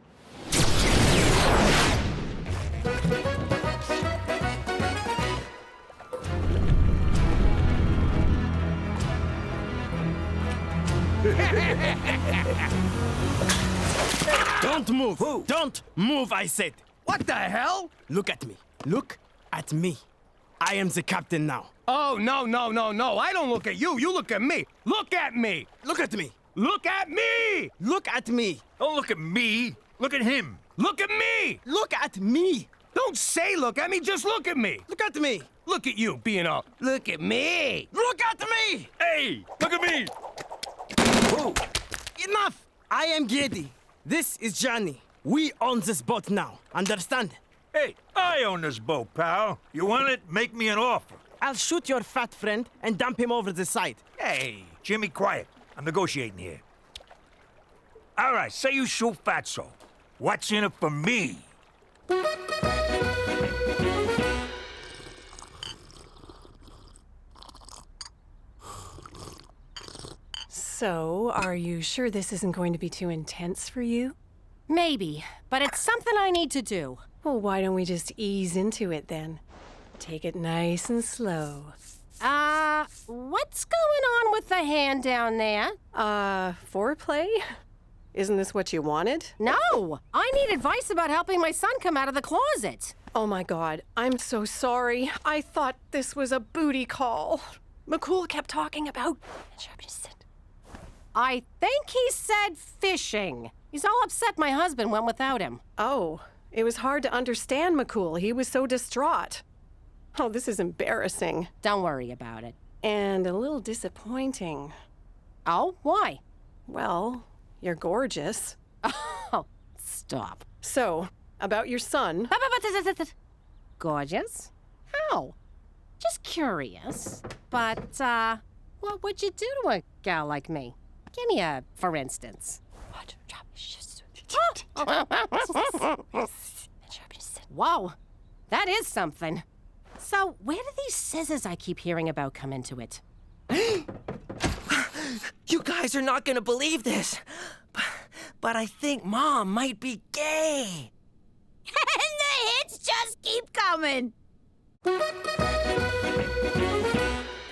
Speaker 18: Don't move! Who? Don't move, I said!
Speaker 1: What the hell?
Speaker 18: Look at me. Look at me. I am the captain now.
Speaker 1: Oh, no, no, no, no. I don't look at you. You look at me. Look at me.
Speaker 18: Look at me.
Speaker 1: Look at me.
Speaker 18: Look at me.
Speaker 20: Don't look at me. Look at him.
Speaker 1: Look at me.
Speaker 18: Look at me.
Speaker 1: Don't say look at me. Just look at me.
Speaker 18: Look at me.
Speaker 1: Look at you being all, look at me.
Speaker 18: Look at me.
Speaker 20: Hey, look at me.
Speaker 18: Whoa. Enough. I am Gedi. This is Johnny. We own this boat now. Understand?
Speaker 20: Hey, I own this boat, pal. You want it? Make me an offer.
Speaker 18: I'll shoot your fat friend and dump him over the side.
Speaker 20: Hey, Jimmy, quiet. I'm negotiating here. All right, say you shoot Fatso. What's in it for me?
Speaker 21: So, are you sure this isn't going to be too intense for you?
Speaker 12: Maybe, but it's something I need to do.
Speaker 21: Well, why don't we just ease into it then? Take it nice and slow.
Speaker 12: What's going on with the hand down there?
Speaker 21: Foreplay? Isn't this what you wanted?
Speaker 12: No! I need advice about helping my son come out of the closet.
Speaker 21: Oh my God, I'm so sorry. I thought this was a booty call. McCool kept talking about...
Speaker 12: I think he said fishing. He's all upset my husband went without him.
Speaker 21: Oh, it was hard to understand McCool. He was so distraught. Oh, this is embarrassing.
Speaker 12: Don't worry about it.
Speaker 21: And a little disappointing.
Speaker 12: Oh, why?
Speaker 21: Well, you're gorgeous.
Speaker 12: Oh, stop.
Speaker 21: So, about your son.
Speaker 12: Gorgeous? How? Just curious. But, what would you do to a gal like me? Give me a for instance. Whoa, that is something. So, where do these scissors I keep hearing about come into it?
Speaker 13: You guys are not gonna believe this, but I think Mom might be gay.
Speaker 10: And the hits just keep coming.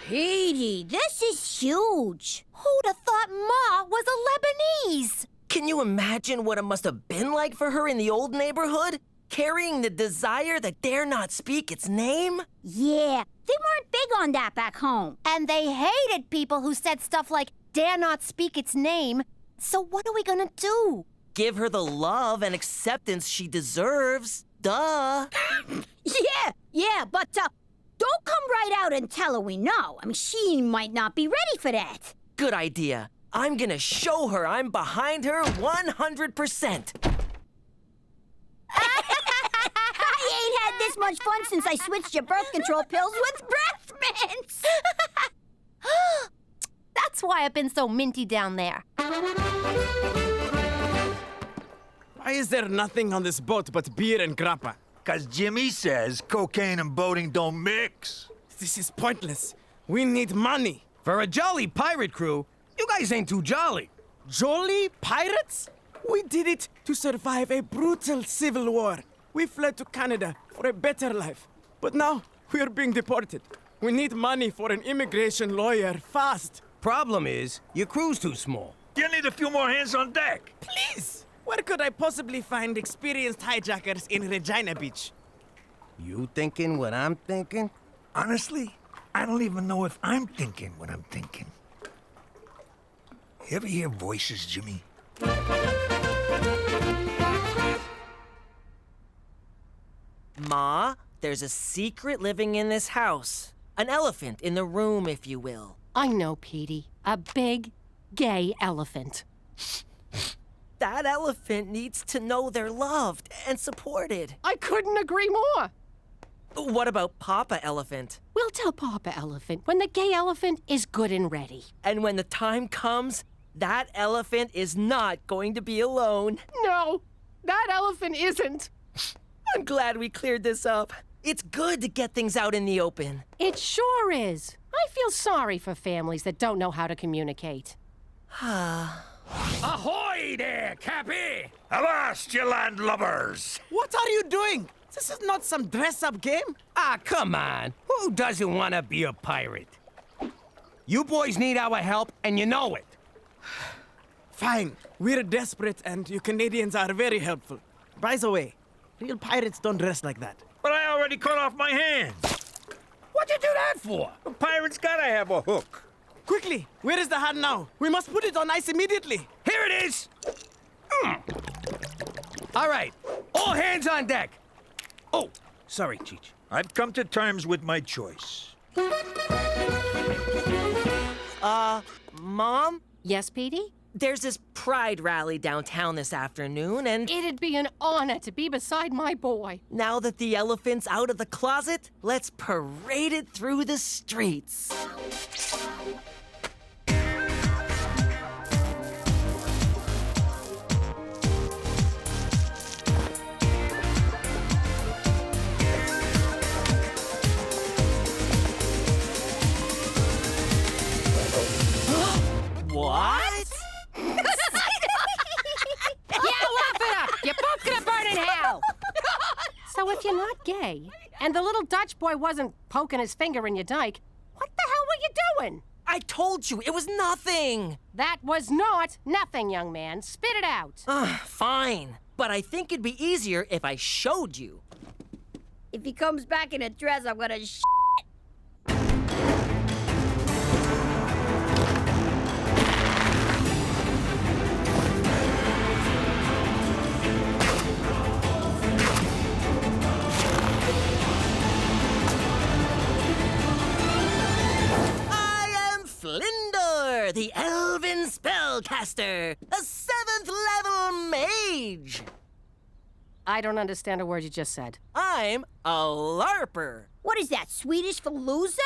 Speaker 10: Petey, this is huge.
Speaker 11: Who'd have thought Ma was a Lebanese?
Speaker 13: Can you imagine what it must have been like for her in the old neighborhood? Carrying the desire that dare not speak its name?
Speaker 10: Yeah, they weren't big on that back home.
Speaker 11: And they hated people who said stuff like, dare not speak its name. So what are we gonna do?
Speaker 13: Give her the love and acceptance she deserves. Duh.
Speaker 10: Yeah, but don't come right out and tell her we know. I mean, she might not be ready for that.
Speaker 13: Good idea. I'm gonna show her I'm behind her 100%.
Speaker 10: I ain't had this much fun since I switched your birth control pills with breath mints.
Speaker 11: That's why I've been so minty down there.
Speaker 18: Why is there nothing on this boat but beer and grappa?
Speaker 20: 'Cause Jimmy says cocaine and boating don't mix.
Speaker 18: This is pointless. We need money.
Speaker 1: For a jolly pirate crew, you guys ain't too jolly.
Speaker 18: Jolly pirates? We did it to survive a brutal civil war. We fled to Canada for a better life. But now, we are being deported. We need money for an immigration lawyer, fast.
Speaker 1: Problem is, your crew's too small.
Speaker 20: You need a few more hands on deck.
Speaker 18: Please! Where could I possibly find experienced hijackers in Regina Beach?
Speaker 1: You thinking what I'm thinking?
Speaker 20: Honestly, I don't even know if I'm thinking what I'm thinking. You ever hear voices, Jimmy?
Speaker 13: Ma, there's a secret living in this house. An elephant in the room, if you will.
Speaker 12: I know, Petey. A big, gay elephant.
Speaker 13: That elephant needs to know they're loved and supported.
Speaker 12: I couldn't agree more.
Speaker 13: What about Papa Elephant?
Speaker 12: We'll tell Papa Elephant when the gay elephant is good and ready.
Speaker 13: And when the time comes, that elephant is not going to be alone.
Speaker 12: No, that elephant isn't.
Speaker 13: I'm glad we cleared this up. It's good to get things out in the open.
Speaker 12: It sure is. I feel sorry for families that don't know how to communicate.
Speaker 1: Ahoy there, Cappy!
Speaker 20: Avast, you landlubbers!
Speaker 18: What are you doing? This is not some dress-up game.
Speaker 1: Ah, come on. Who doesn't want to be a pirate? You boys need our help, and you know it.
Speaker 18: Fine. We're desperate, and you Canadians are very helpful. By the way, real pirates don't dress like that.
Speaker 20: But I already cut off my hands.
Speaker 1: What'd you do that for?
Speaker 20: A pirate's gotta have a hook.
Speaker 18: Quickly, where is the hat now? We must put it on ice immediately.
Speaker 1: Here it is. All right, all hands on deck. Oh, sorry, Cheech.
Speaker 20: I've come to terms with my choice.
Speaker 13: Mom?
Speaker 12: Yes, Petey?
Speaker 13: There's this pride rally downtown this afternoon, and
Speaker 12: It'd be an honor to be beside my boy.
Speaker 13: now that the elephant's out of the closet, let's parade it through the streets. What?
Speaker 12: Yeah, laugh it up! You're both gonna burn in hell! So if you're not gay, and the little Dutch boy wasn't poking his finger in your dike, what the hell were you doing?
Speaker 13: I told you, it was nothing.
Speaker 12: That was not nothing, young man. Spit it out.
Speaker 13: Fine. But I think it'd be easier if I showed you.
Speaker 10: If he comes back in a dress, I'm gonna
Speaker 13: the Elven Spellcaster, a 7th level mage.
Speaker 12: I don't understand a word you just said.
Speaker 13: I'm a LARPer.
Speaker 10: What is that, Swedish for loser?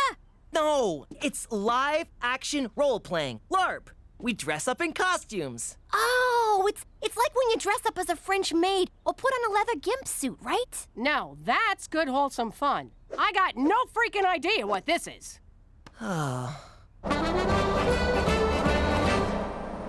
Speaker 13: No, it's live action role playing. LARP. We dress up in costumes.
Speaker 11: Oh, it's like when you dress up as a French maid or put on a leather gimp suit, right?
Speaker 12: No, that's good, wholesome fun. I got no freaking idea what this is.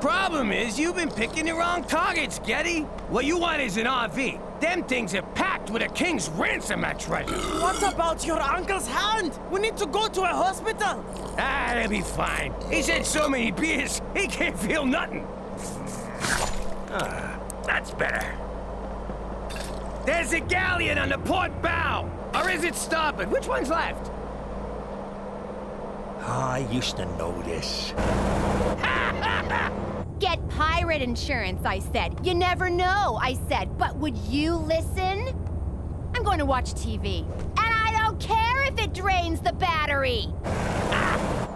Speaker 1: Problem is, you've been picking the wrong targets, Getty. What you want is an RV. Them things are packed with a king's ransom at treasure.
Speaker 18: What about your uncle's hand? We need to go to a hospital.
Speaker 1: They'll be fine. He's had so many beers, he can't feel nothing.
Speaker 20: That's better.
Speaker 1: There's a galleon on the port bow. Or is it starboard? Which one's left?
Speaker 20: I used to know this.
Speaker 11: Get pirate insurance, I said. You never know, I said. But would you listen? I'm going to watch TV. And I don't care if it drains the battery.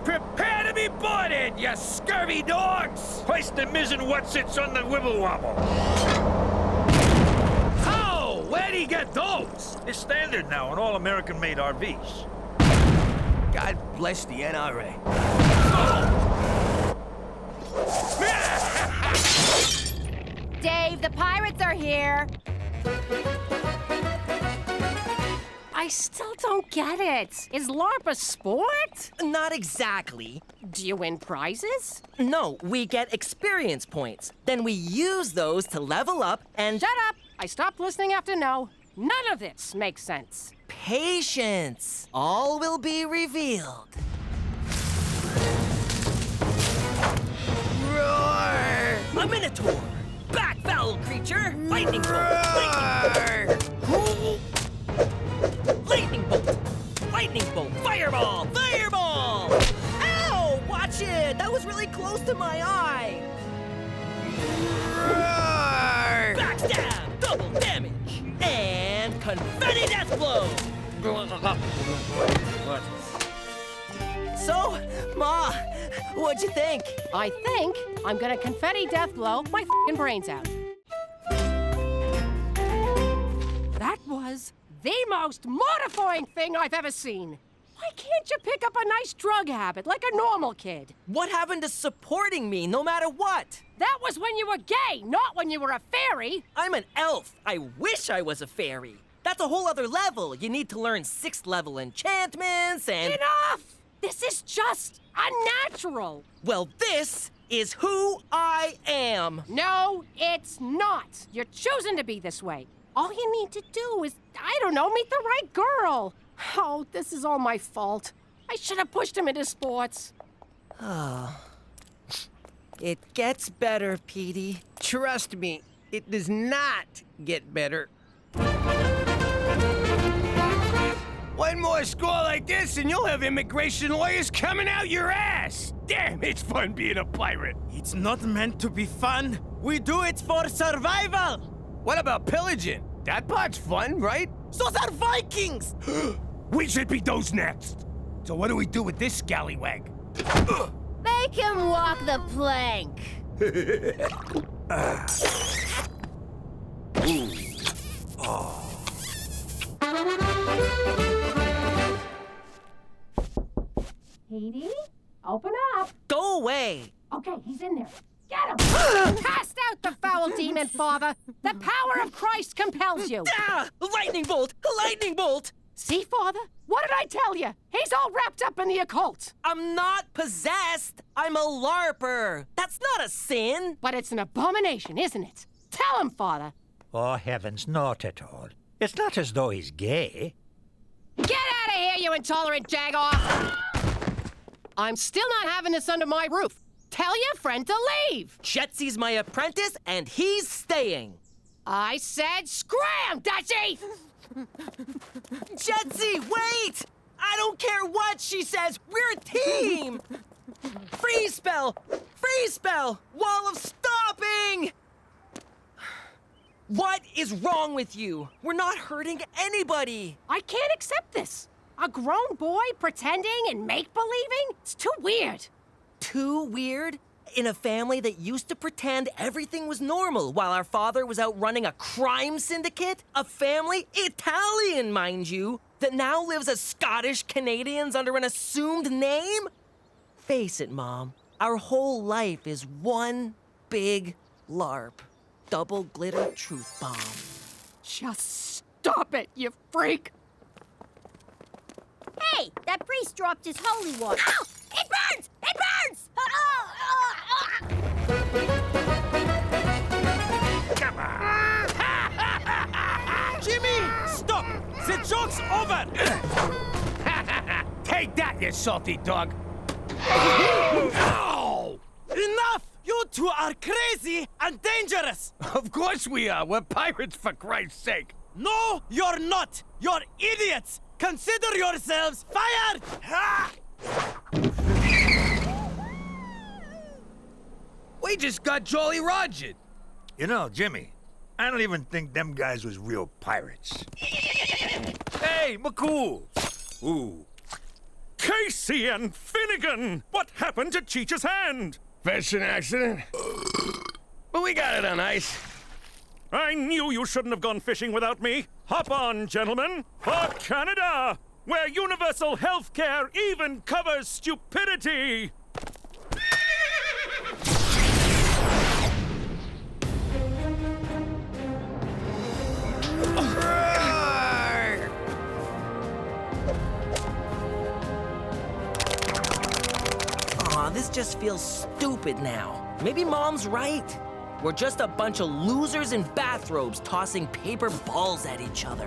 Speaker 1: Prepare to be boarded, you scurvy dogs!
Speaker 20: Hoist the mizzen whatsits on the wibble wobble.
Speaker 1: Oh, where'd he get those?
Speaker 20: It's standard now in all American-made RVs.
Speaker 1: God bless the NRA.
Speaker 11: Dave, the pirates are here.
Speaker 12: I still don't get it. Is LARP a sport?
Speaker 13: Not exactly.
Speaker 12: Do you win prizes?
Speaker 13: No, we get experience points. Then we use those to level up and...
Speaker 12: Shut up! I stopped listening after no. None of this makes sense.
Speaker 13: Patience. All will be revealed.
Speaker 1: Roar!
Speaker 13: A minotaur! Back, foul creature! Lightning bolt! Lightning bolt! Lightning bolt! Fireball! Fireball! Ow! Watch it! That was really close to my eye!
Speaker 1: Roar!
Speaker 13: Backstab! Double damage! And Confetti Deathblow! So, Ma, what'd you think?
Speaker 12: I think I'm gonna Confetti Deathblow my f***ing brains out. That was the most mortifying thing I've ever seen. Why can't you pick up a nice drug habit like a normal kid?
Speaker 13: What happened to supporting me no matter what?
Speaker 12: That was when you were gay, not when you were a fairy.
Speaker 13: I'm an elf. I wish I was a fairy. That's a whole other level. You need to learn 6th level enchantments and...
Speaker 12: Enough! This is just unnatural.
Speaker 13: Well, this is who I am.
Speaker 12: No, it's not. You're choosing to be this way. All you need to do is, I don't know, meet the right girl. Oh, this is all my fault. I should have pushed him into sports.
Speaker 13: Oh. It gets better, Petey.
Speaker 1: Trust me, it does not get better. One more score like this and you'll have immigration lawyers coming out your ass. Damn, it's fun being a pirate.
Speaker 18: It's not meant to be fun. We do it for survival.
Speaker 1: What about pillaging? That part's fun, right?
Speaker 18: Those are Vikings.
Speaker 1: We should be those next. So what do we do with this scallywag?
Speaker 11: Make him walk the plank.
Speaker 12: Petey, open up.
Speaker 13: Go away.
Speaker 12: Okay, he's in there. Get him! Cast out the foul demon, Father. The power of Christ compels you.
Speaker 13: Ah! Lightning bolt! Lightning bolt!
Speaker 12: See, Father? What did I tell you? He's all wrapped up in the occult.
Speaker 13: I'm not possessed. I'm a LARPer. That's not a sin.
Speaker 12: But it's an abomination, isn't it? Tell him, Father.
Speaker 20: Oh, heavens, not at all. It's not as though he's gay.
Speaker 12: Get out of here, you intolerant jagoff! I'm still not having this under my roof. Tell your friend to leave.
Speaker 13: Jetsy's my apprentice, and he's staying.
Speaker 12: I said scram, Dutchie!
Speaker 13: Jetsy, wait! I don't care what she says. We're a team! Freeze spell! Freeze spell! Wall of stopping! What is wrong with you? We're not hurting anybody.
Speaker 12: I can't accept this. A grown boy pretending and make-believing? It's too weird.
Speaker 13: too weird? In a family that used to pretend everything was normal while our father was out running a crime syndicate? A family, Italian, mind you, that now lives as Scottish Canadians under an assumed name? Face it, Mom. Our whole life is one big LARP. Double glitter truth bomb.
Speaker 12: Just stop it, you freak!
Speaker 10: Hey, that priest dropped his holy water. Ow! It burns! It burns!
Speaker 2: Come on!
Speaker 18: Jimmy, stop! The joke's over!
Speaker 1: Take that, you salty dog!
Speaker 18: Ow! Enough! You two are crazy and dangerous!
Speaker 1: Of course we are. We're pirates, for Christ's sake.
Speaker 18: No, you're not! You're idiots! Consider yourselves fired! Ha!
Speaker 1: We just got Jolly Rogered.
Speaker 20: You know, Jimmy, I don't even think them guys was real pirates. Hey, McCool!
Speaker 8: Ooh. Casey and Finnegan! What happened to Cheech's hand?
Speaker 1: Fishing accident. But we got it on ice.
Speaker 8: I knew you shouldn't have gone fishing without me. Hop on, gentlemen, for Canada, where universal health care even covers stupidity.
Speaker 13: Aw, this just feels stupid now. Maybe Mom's right. We're just a bunch of losers in bathrobes tossing paper balls at each other.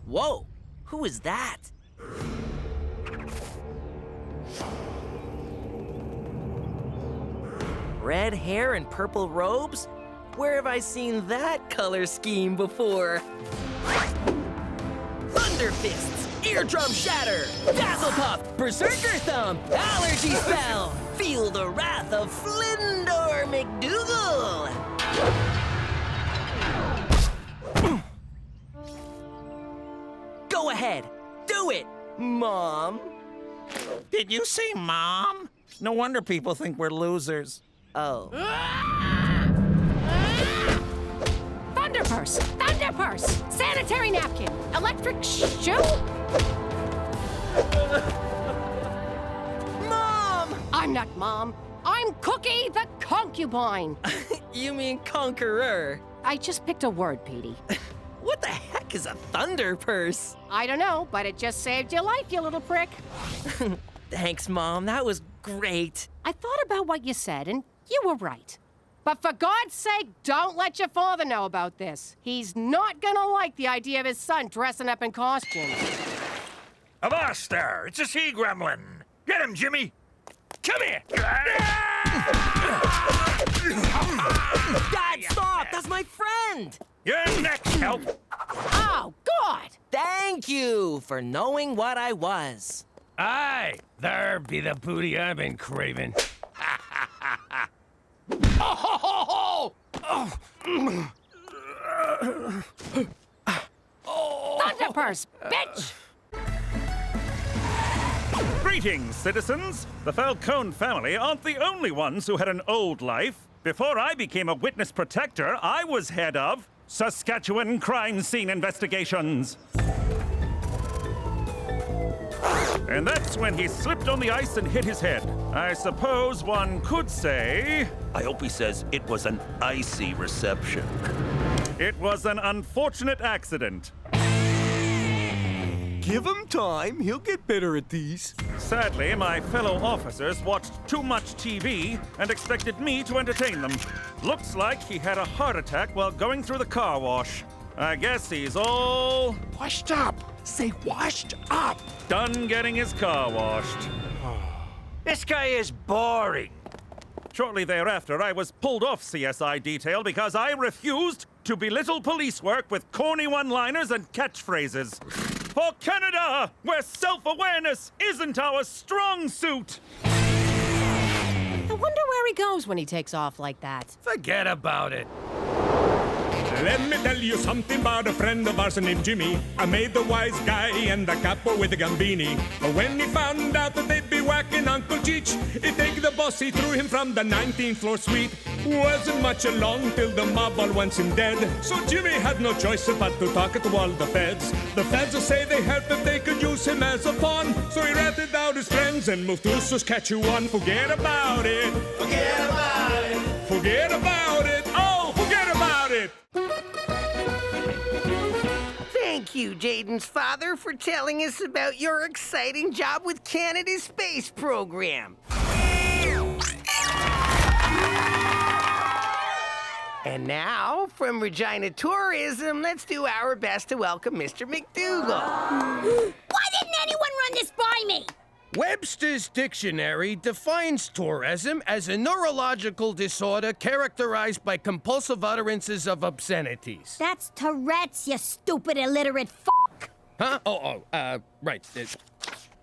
Speaker 13: Whoa, who is that? Red hair and purple robes? Where have I seen that color scheme before? Thunder fists, eardrum shatter, dazzle puff, berserker thumb, allergy spell. Feel the wrath of Flindor McDougal! Go ahead, do it, Mom.
Speaker 8: Did you say Mom? No wonder people think we're losers.
Speaker 13: Oh.
Speaker 12: Thunderpurse! Thunderpurse! Sanitary napkin! Electric shoe!
Speaker 13: Mom!
Speaker 12: I'm not Mom. I'm Cookie the Concubine.
Speaker 13: You mean conqueror?
Speaker 12: I just picked a word, Petey.
Speaker 13: What the heck is a thunderpurse?
Speaker 12: I don't know, but it just saved your life, you little prick.
Speaker 13: Thanks, Mom. That was great.
Speaker 12: I thought about what you said, and you were right. But for God's sake, don't let your father know about this. He's not gonna like the idea of his son dressing up in costumes.
Speaker 20: Avast there! It's a sea gremlin! Get him, Jimmy!
Speaker 1: Come here!
Speaker 13: Dad, stop! That's my friend!
Speaker 20: You're next, help!
Speaker 12: Oh, God!
Speaker 13: Thank you for knowing what I was.
Speaker 1: Aye, there be the booty I've been craving.
Speaker 12: Thunderpurse, bitch!
Speaker 8: Greetings, citizens. The Falcone family aren't the only ones who had an old life. Before I became a witness protector, I was head of Saskatchewan Crime Scene Investigations. And that's when he slipped on the ice and hit his head. I suppose one could say...
Speaker 3: I hope he says it was an icy reception.
Speaker 8: It was an unfortunate accident.
Speaker 18: Give him time. He'll get better at these.
Speaker 8: Sadly, my fellow officers watched too much TV and expected me to entertain them. Looks like he had a heart attack while going through the car wash. I guess he's all...
Speaker 20: Washed up! Say washed up!
Speaker 8: Done getting his car washed.
Speaker 20: This guy is boring.
Speaker 8: Shortly thereafter, I was pulled off CSI detail because I refused to belittle police work with corny one-liners and catchphrases. For Canada, where self-awareness isn't our strong suit.
Speaker 12: I wonder where he goes when he takes off like that.
Speaker 1: Forget about it.
Speaker 5: Let me tell you something about a friend of ours named Jimmy. I made the wise guy and the capo with the gambini. But when he found out that they'd be whacking whacking Uncle Cheech. He take the boss, he threw him from the 19th floor suite. Wasn't much along till the mob all wants him dead. So Jimmy had no choice but to talk to all the feds. The feds will say they helped if they could use him as a pawn. So he ratted out his friends and moved to Saskatchewan. Forget about it. Forget about it. Forget about it. Oh, forget about it.
Speaker 9: Thank you, Jaden's father, for telling us about your exciting job with Canada's space program. And now, from Regina Tourism, let's do our best to welcome Mr. McDougal.
Speaker 10: Why didn't anyone run this by me?
Speaker 1: Webster's dictionary defines tourism as a neurological disorder characterized by compulsive utterances of obscenities.
Speaker 10: That's Tourette's, you stupid illiterate fuck.
Speaker 1: Huh? Right.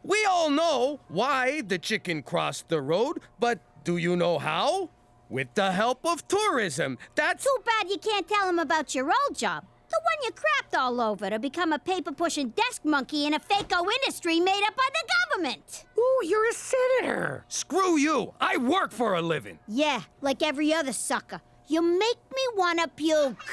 Speaker 1: We all know why the chicken crossed the road, but do you know how? With the help of tourism. That's...
Speaker 10: Too bad you can't tell him about your old job. The one you crapped all over to become a paper-pushing desk monkey in a fake-o industry made up by the government.
Speaker 1: Ooh, you're a senator. Screw you. I work for a living.
Speaker 10: Yeah, like every other sucker. You make me wanna puke.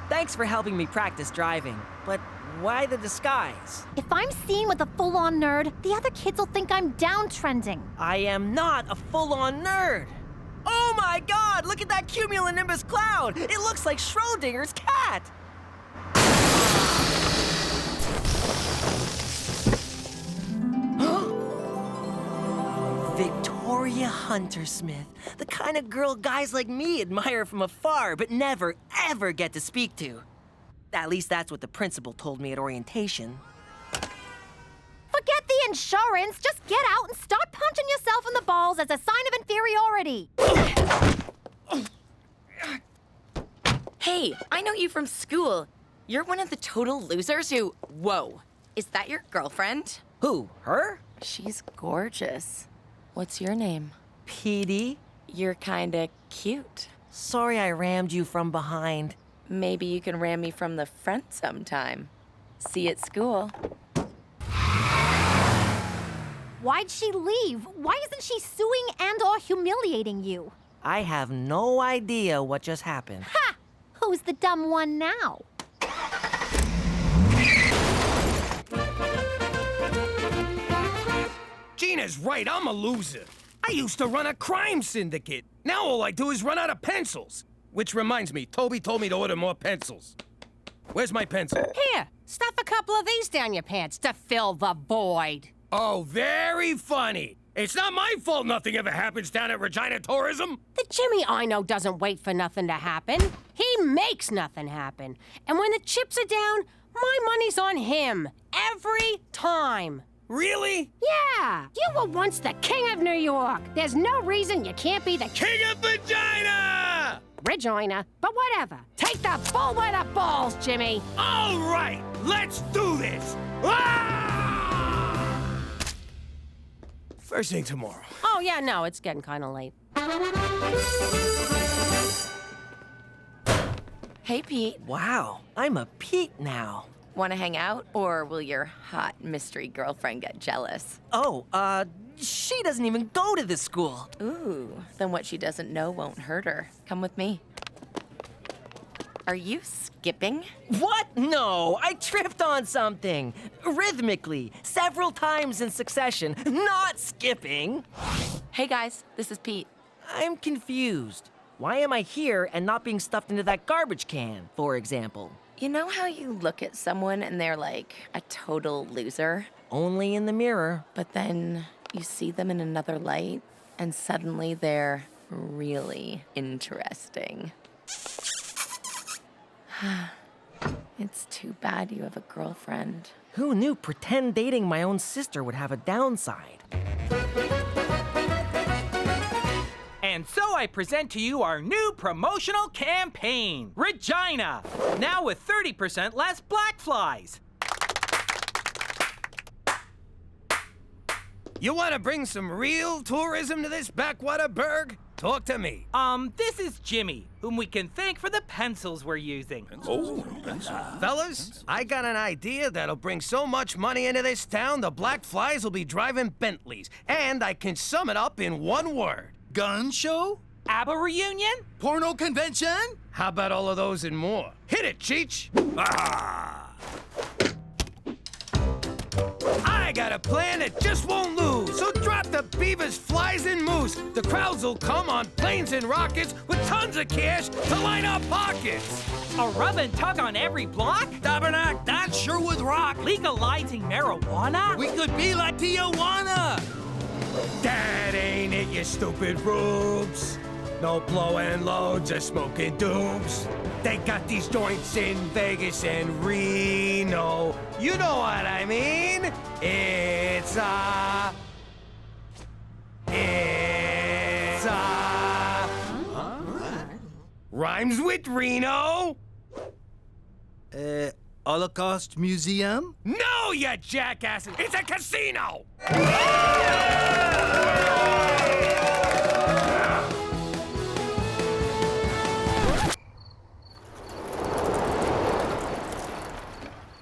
Speaker 13: Thanks for helping me practice driving, but why the disguise?
Speaker 11: If I'm seen with a full-on nerd, the other kids will think I'm downtrending.
Speaker 13: I am not a full-on nerd. Oh my God, look at that cumulonimbus cloud. It looks like Schrodinger's cat. Victoria Hunter-Smith, the kind of girl guys like me admire from afar, but never, ever get to speak to. At least that's what the principal told me at orientation.
Speaker 11: Forget the insurance. Just get out and start punching yourself in the balls as a sign of inferiority.
Speaker 15: Hey, I know you from school. You're one of the total losers who... Whoa. Is that your girlfriend?
Speaker 13: Who, her?
Speaker 15: She's gorgeous. What's your name?
Speaker 13: Petey.
Speaker 15: You're kinda cute.
Speaker 13: Sorry I rammed you from behind.
Speaker 15: Maybe you can ram me from the front sometime. See you at school.
Speaker 11: Why'd she leave? Why isn't she suing and/or humiliating you?
Speaker 13: I have no idea what just happened.
Speaker 11: Ha! Who's the dumb one now?
Speaker 1: Gina's right, I'm a loser. I used to run a crime syndicate. Now all I do is run out of pencils. Which reminds me, Toby told me to order more pencils. Where's my pencil?
Speaker 12: Here, stuff a couple of these down your pants to fill the void.
Speaker 1: Oh, very funny. It's not my fault nothing ever happens down at Regina Tourism.
Speaker 12: The Jimmy I know doesn't wait for nothing to happen. He makes nothing happen. And when the chips are down, my money's on him. Every time.
Speaker 1: Really?
Speaker 12: Yeah. You were once the king of New York. There's no reason you can't be the
Speaker 1: king of Regina!
Speaker 12: Regina, but whatever. Take the bull by the balls, Jimmy.
Speaker 1: All right, let's do this. Ah! First thing tomorrow.
Speaker 12: Oh, yeah, no, it's getting kind of late.
Speaker 15: Hey, Pete.
Speaker 13: Wow, I'm a Pete now.
Speaker 15: Want to hang out, or will your hot mystery girlfriend get jealous?
Speaker 13: Oh, she doesn't even go to this school.
Speaker 15: Ooh, then what she doesn't know won't hurt her. Come with me. Are you skipping?
Speaker 13: What? No, I tripped on something. Rhythmically, several times in succession, not skipping.
Speaker 15: Hey guys, this is Pete.
Speaker 13: I'm confused. Why am I here and not being stuffed into that garbage can, for example?
Speaker 15: You know how you look at someone and they're like a total loser?
Speaker 13: Only in the mirror.
Speaker 15: But then you see them in another light and suddenly they're really interesting. It's too bad you have a girlfriend.
Speaker 13: Who knew pretend dating my own sister would have a downside?
Speaker 14: And so I present to you our new promotional campaign, Regina, now with 30% less black flies.
Speaker 1: You want to bring some real tourism to this backwater burg? Talk to me.
Speaker 4: This is Jimmy, whom we can thank for the pencils we're using.
Speaker 1: Oh, fellas, I got an idea that'll bring so much money into this town, the Black Flies will be driving Bentleys. And I can sum it up in one word.
Speaker 4: Gun show? ABBA reunion?
Speaker 1: Porno convention? How about all of those and more? Hit it, Cheech! I got a plan that just won't lose. So drop the beavers, flies, and moose. The crowds will come on planes and rockets with tons of cash to line our pockets.
Speaker 4: A rub and tug on every block?
Speaker 1: Tabernacle, that sure would rock.
Speaker 4: Legalizing marijuana?
Speaker 1: We could be like Tijuana. That ain't it, you stupid rubes. No blowing loads or smoking doobs. They got these joints in Vegas and Reno. You know what I mean? It's rhymes with Reno.
Speaker 22: Holocaust Museum?
Speaker 1: No, you jackass! It's a casino!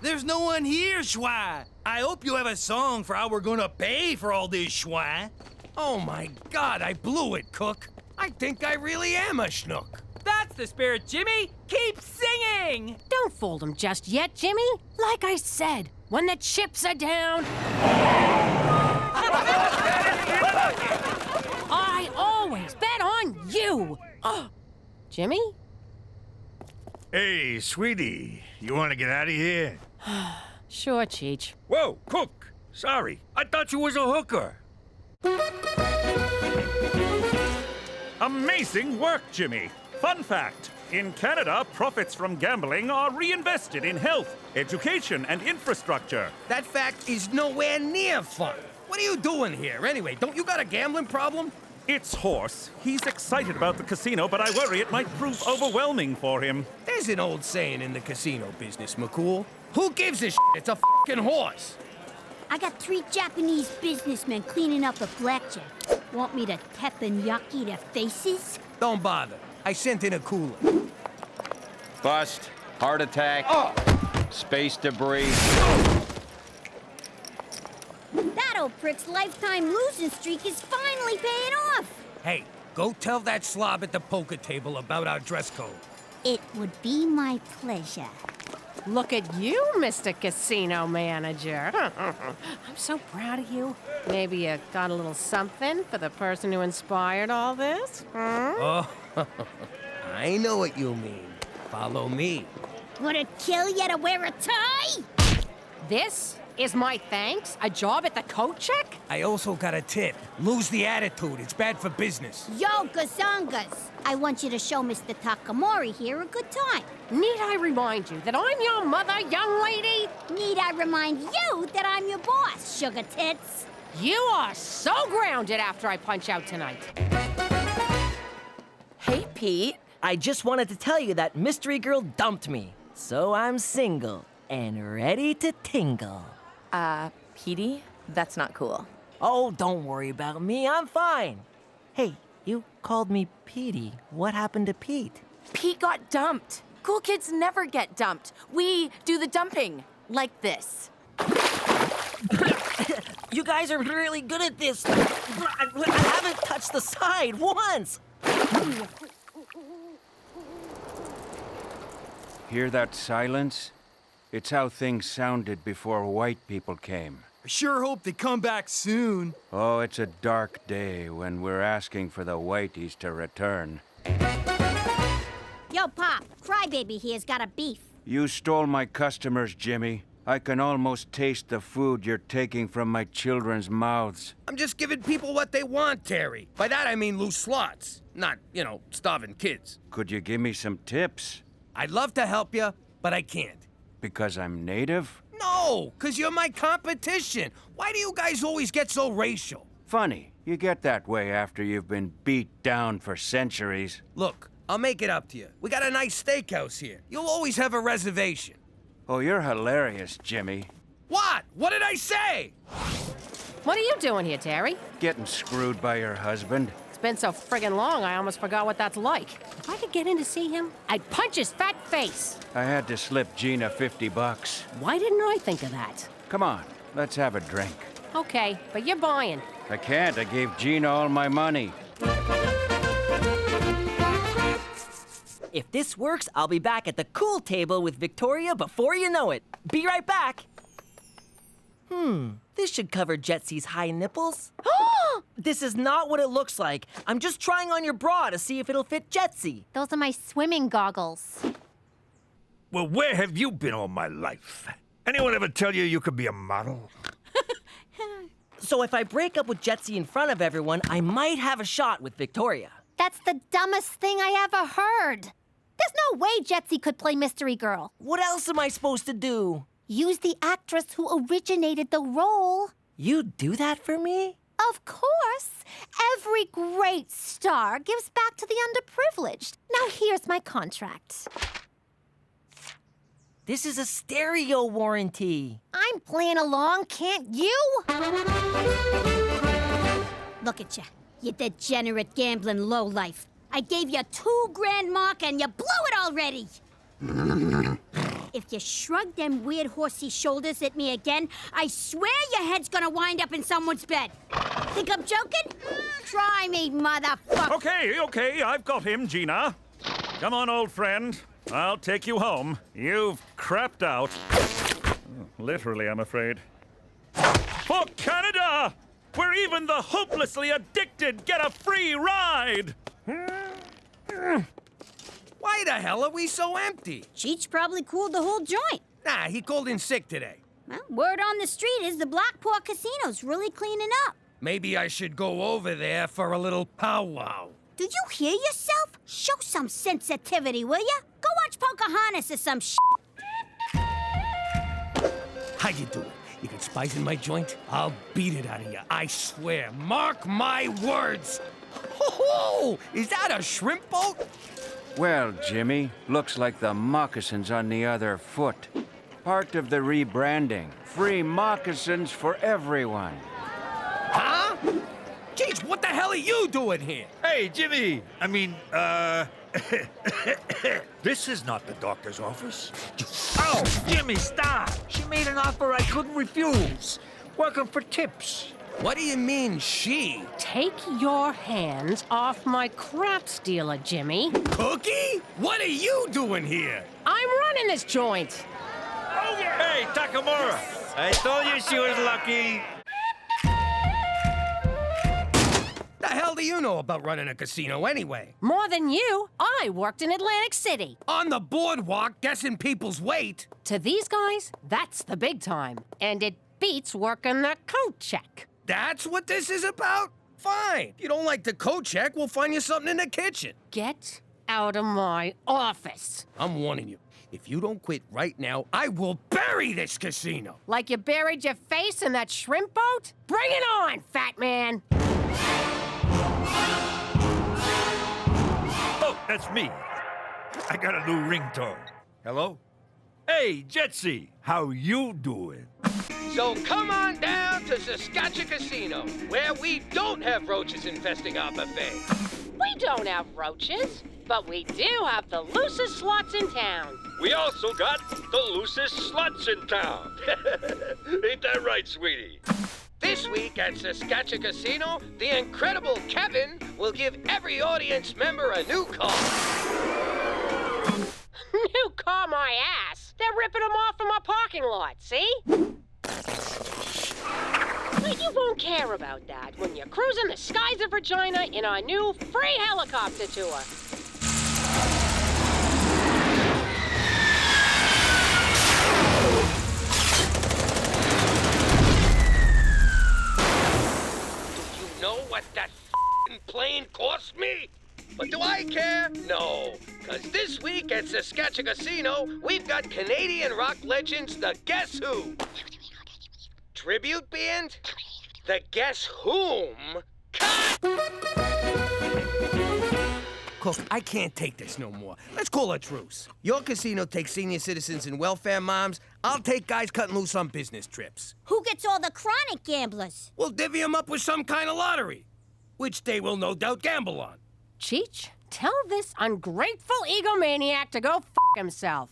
Speaker 22: There's no one here, Schwa. I hope you have a song for how we're gonna pay for all this, Schwa.
Speaker 1: Oh my God, I blew it, Cook. I think I really am a schnook.
Speaker 4: That's the spirit, Jimmy! Keep singing!
Speaker 12: Don't fold him just yet, Jimmy. Like I said, when the chips are down... I always bet on you! Jimmy?
Speaker 20: Hey, sweetie, you want to get out of here?
Speaker 12: Sure, Cheech.
Speaker 20: Whoa, Cook! Sorry, I thought you was a hooker.
Speaker 8: Amazing work, Jimmy. Fun fact, in Canada, profits from gambling are reinvested in health, education, and infrastructure.
Speaker 1: That fact is nowhere near fun. What are you doing here, anyway? Don't you got a gambling problem?
Speaker 8: It's Horse. He's excited about the casino, but I worry it might prove overwhelming for him.
Speaker 1: There's an old saying in the casino business, McCool. Who gives a shit? It's a fucking horse.
Speaker 10: I got 3 Japanese businessmen cleaning up a blackjack. Want me to teppanyaki their faces?
Speaker 1: Don't bother. I sent in a cooler.
Speaker 23: Bust. Heart attack. Space debris.
Speaker 10: That old prick's lifetime losing streak is finally paying off.
Speaker 1: Hey, go tell that slob at the poker table about our dress code.
Speaker 10: It would be my pleasure.
Speaker 12: Look at you, Mr. Casino Manager. I'm so proud of you. Maybe you got a little something for the person who inspired all this?
Speaker 1: Oh, I know what you mean. Follow me.
Speaker 10: Would it kill you to wear a tie?
Speaker 12: This is my thanks? A job at the coat check?
Speaker 1: I also got a tip. Lose the attitude. It's bad for business.
Speaker 10: Yo, gazongas. I want you to show Mr. Takamori here a good time.
Speaker 12: Need I remind you that I'm your mother, young lady?
Speaker 10: Need I remind you that I'm your boss, sugar tits?
Speaker 12: You are so grounded after I punch out tonight.
Speaker 13: Hey, Pete. I just wanted to tell you that Mystery Girl dumped me. So I'm single and ready to tingle.
Speaker 15: Petey? That's not cool.
Speaker 13: Oh, don't worry about me. I'm fine. Hey, you called me Petey. What happened to Pete?
Speaker 15: Pete got dumped. Cool kids never get dumped. We do the dumping. Like this.
Speaker 13: You guys are really good at this. I haven't touched the side once.
Speaker 23: Hear that silence? It's how things sounded before white people came.
Speaker 18: I sure hope they come back soon.
Speaker 23: Oh, it's a dark day when we're asking for the whiteys to return.
Speaker 10: Yo, Pop, Crybaby here's got a beef.
Speaker 23: You stole my customers, Jimmy. I can almost taste the food you're taking from my children's mouths.
Speaker 1: I'm just giving people what they want, Terry. By that I mean loose slots. Not, starving kids.
Speaker 23: Could you give me some tips?
Speaker 1: I'd love to help you, but I can't.
Speaker 23: Because I'm native?
Speaker 1: No, because you're my competition. Why do you guys always get so racial?
Speaker 23: Funny. You get that way after you've been beat down for centuries.
Speaker 1: Look, I'll make it up to you. We got a nice steakhouse here. You'll always have a reservation.
Speaker 23: Oh, you're hilarious, Jimmy.
Speaker 1: What? What did I say?
Speaker 12: What are you doing here, Terry?
Speaker 23: Getting screwed by your husband.
Speaker 12: It's been so friggin' long, I almost forgot what that's like. If I could get in to see him, I'd punch his fat face.
Speaker 23: I had to slip Gina $50.
Speaker 12: Why didn't I think of that?
Speaker 23: Come on, let's have a drink.
Speaker 12: Okay, but you're buying.
Speaker 23: I can't. I gave Gina all my money.
Speaker 13: If this works, I'll be back at the cool table with Victoria before you know it. Be right back. This should cover Jetsy's high nipples. This is not what it looks like. I'm just trying on your bra to see if it'll fit Jetsy.
Speaker 11: Those are my swimming goggles.
Speaker 20: Well, where have you been all my life? Anyone ever tell you you could be a model?
Speaker 13: So if I break up with Jetsy in front of everyone, I might have a shot with Victoria.
Speaker 11: That's the dumbest thing I ever heard. There's no way Jetsy could play Mystery Girl.
Speaker 13: What else am I supposed to do?
Speaker 11: Use the actress who originated the role.
Speaker 13: You'd do that for me?
Speaker 11: Of course. Every great star gives back to the underprivileged. Now here's my contract.
Speaker 13: This is a stereo warranty.
Speaker 11: I'm playing along, can't you? Look at you, you degenerate gambling lowlife. I gave you $2,000 mark and you blew it already. If you shrug them weird horsey shoulders at me again, I swear your head's gonna wind up in someone's bed. Think I'm joking? Try me, motherfucker.
Speaker 8: Okay, I've got him, Gina. Come on, old friend. I'll take you home. You've crapped out. Literally, I'm afraid. For Canada! Where even the hopelessly addicted get a free ride!
Speaker 1: Why the hell are we so empty?
Speaker 10: Cheech probably cooled the whole joint.
Speaker 1: Nah, he called in sick today.
Speaker 10: Well, word on the street is the Blackport Casino's really cleaning up.
Speaker 1: Maybe I should go over there for a little powwow.
Speaker 10: Did you hear yourself? Show some sensitivity, will ya? Go watch Pocahontas or some shit.
Speaker 1: How you doing? You got spice in my joint? I'll beat it out of you, I swear. Mark my words. Ho-ho! Is that a shrimp boat?
Speaker 23: Well, Jimmy, looks like the moccasins on the other foot. Part of the rebranding. Free moccasins for everyone.
Speaker 1: Huh? Cheech, what the hell are you doing here?
Speaker 20: Hey, Jimmy! This is not the doctor's office. Oh, Jimmy, stop! She made an offer I couldn't refuse. Welcome for tips.
Speaker 1: What do you mean, she?
Speaker 12: Take your hands off my crap stealer, Jimmy.
Speaker 1: Cookie? What are you doing here?
Speaker 12: I'm running this joint.
Speaker 20: Oh, yeah. Hey, Takamura! I told you she was lucky.
Speaker 1: The hell do you know about running a casino anyway?
Speaker 12: More than you. I worked in Atlantic City.
Speaker 1: On the boardwalk, guessing people's weight.
Speaker 12: To these guys, that's the big time. And it beats working the coat check.
Speaker 1: That's what this is about? Fine. If you don't like the coat check, we'll find you something in the kitchen.
Speaker 12: Get out of my office.
Speaker 1: I'm warning you. If you don't quit right now, I will bury this casino.
Speaker 12: Like you buried your face in that shrimp boat? Bring it on, fat man.
Speaker 20: Oh, that's me. I got a new ringtone. Hello? Hey, Jetsy, how you doing?
Speaker 1: So come on down to Saskatchewan Casino, where we don't have roaches infesting our buffet.
Speaker 12: We don't have roaches, but we do have the loosest slots in town.
Speaker 7: We also got the loosest sluts in town. Ain't that right, sweetie?
Speaker 1: This week at Saskatchewan Casino, the incredible Kevin will give every audience member a new car.
Speaker 12: New car, my ass. They're ripping them off from our parking lot, see? But you won't care about that when you're cruising the skies of Regina in our new free helicopter tour.
Speaker 1: Do you know what that f***ing plane cost me? But do I care? No. Because this week at Saskatchewan Casino, we've got Canadian rock legends, the Guess Who. Tribute band? The Guess Whom? Cut! Cook, I can't take this no more. Let's call a truce. Your casino takes senior citizens and welfare moms. I'll take guys cutting loose on business trips.
Speaker 10: Who gets all the chronic gamblers?
Speaker 1: We'll divvy them up with some kind of lottery. which they will no doubt gamble on.
Speaker 12: Cheech, tell this ungrateful egomaniac to go f himself.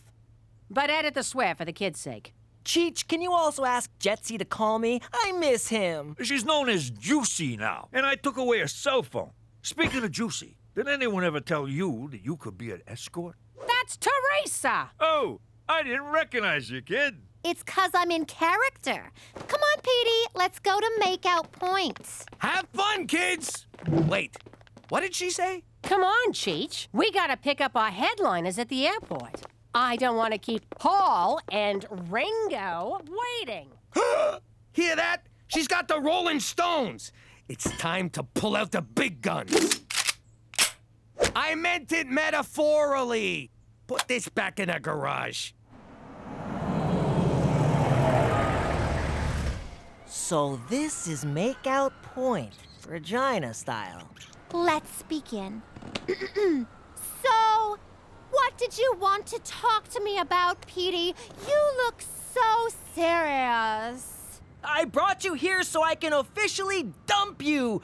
Speaker 12: But edit the swear for the kid's sake.
Speaker 13: Cheech, can you also ask Jetsy to call me? I miss him.
Speaker 20: She's known as Juicy now, and I took away her cell phone. Speaking of Juicy, did anyone ever tell you that you could be an escort?
Speaker 12: That's Theresa!
Speaker 20: Oh, I didn't recognize you, kid.
Speaker 11: It's 'cause I'm in character. Come on, Petey, let's go to Makeout Point.
Speaker 1: Have fun, kids! Wait, what did she say?
Speaker 12: Come on, Cheech. We gotta pick up our headliners at the airport. I don't want to keep Paul and Ringo waiting.
Speaker 1: Hear that? She's got the Rolling Stones. It's time to pull out the big guns. I meant it metaphorically. Put this back in the garage.
Speaker 13: So this is Makeout Point, Regina style.
Speaker 11: Let's begin. So, what did you want to talk to me about, Petey? You look so serious.
Speaker 13: I brought you here so I can officially dump you.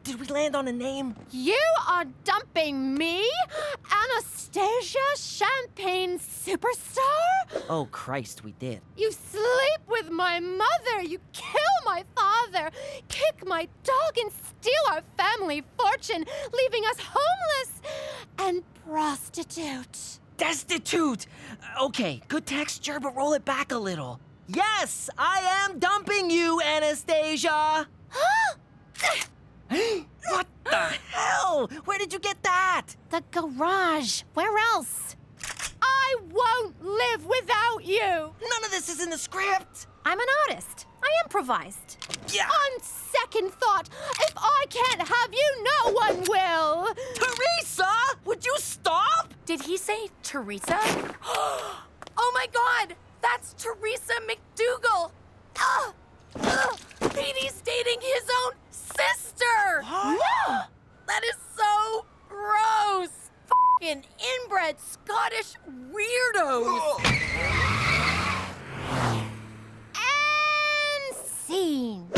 Speaker 13: Did we land on a name?
Speaker 11: You are dumping me? Anastasia, champagne superstar?
Speaker 13: Oh, Christ, we did.
Speaker 11: You sleep with my mother, you kill my father, kick my dog and steal our family fortune, leaving us homeless and prostitute.
Speaker 13: Destitute! Okay, good texture, but roll it back a little. Yes, I am dumping you, Anastasia! What the hell? Where did you get that?
Speaker 11: The garage. Where else? I won't live without you.
Speaker 13: None of this is in the script.
Speaker 11: I'm an artist. I improvised.
Speaker 13: Yeah.
Speaker 11: On second thought, if I can't have you, no one will.
Speaker 13: Theresa, would you stop?
Speaker 15: Did he say Theresa? Oh my God, that's Theresa McDougal. Petey's dating his own sister. That is so gross. Fucking inbred Scottish weirdos.
Speaker 11: And scene.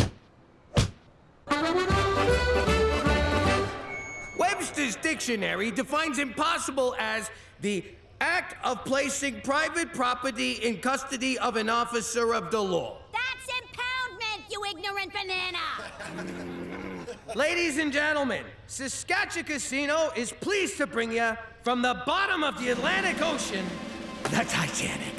Speaker 1: Webster's dictionary defines impossible as the act of placing private property in custody of an officer of the law.
Speaker 10: That's impoundment, you ignorant banana!
Speaker 1: Ladies and gentlemen, Saskatchewan Casino is pleased to bring you from the bottom of the Atlantic Ocean, the Titanic.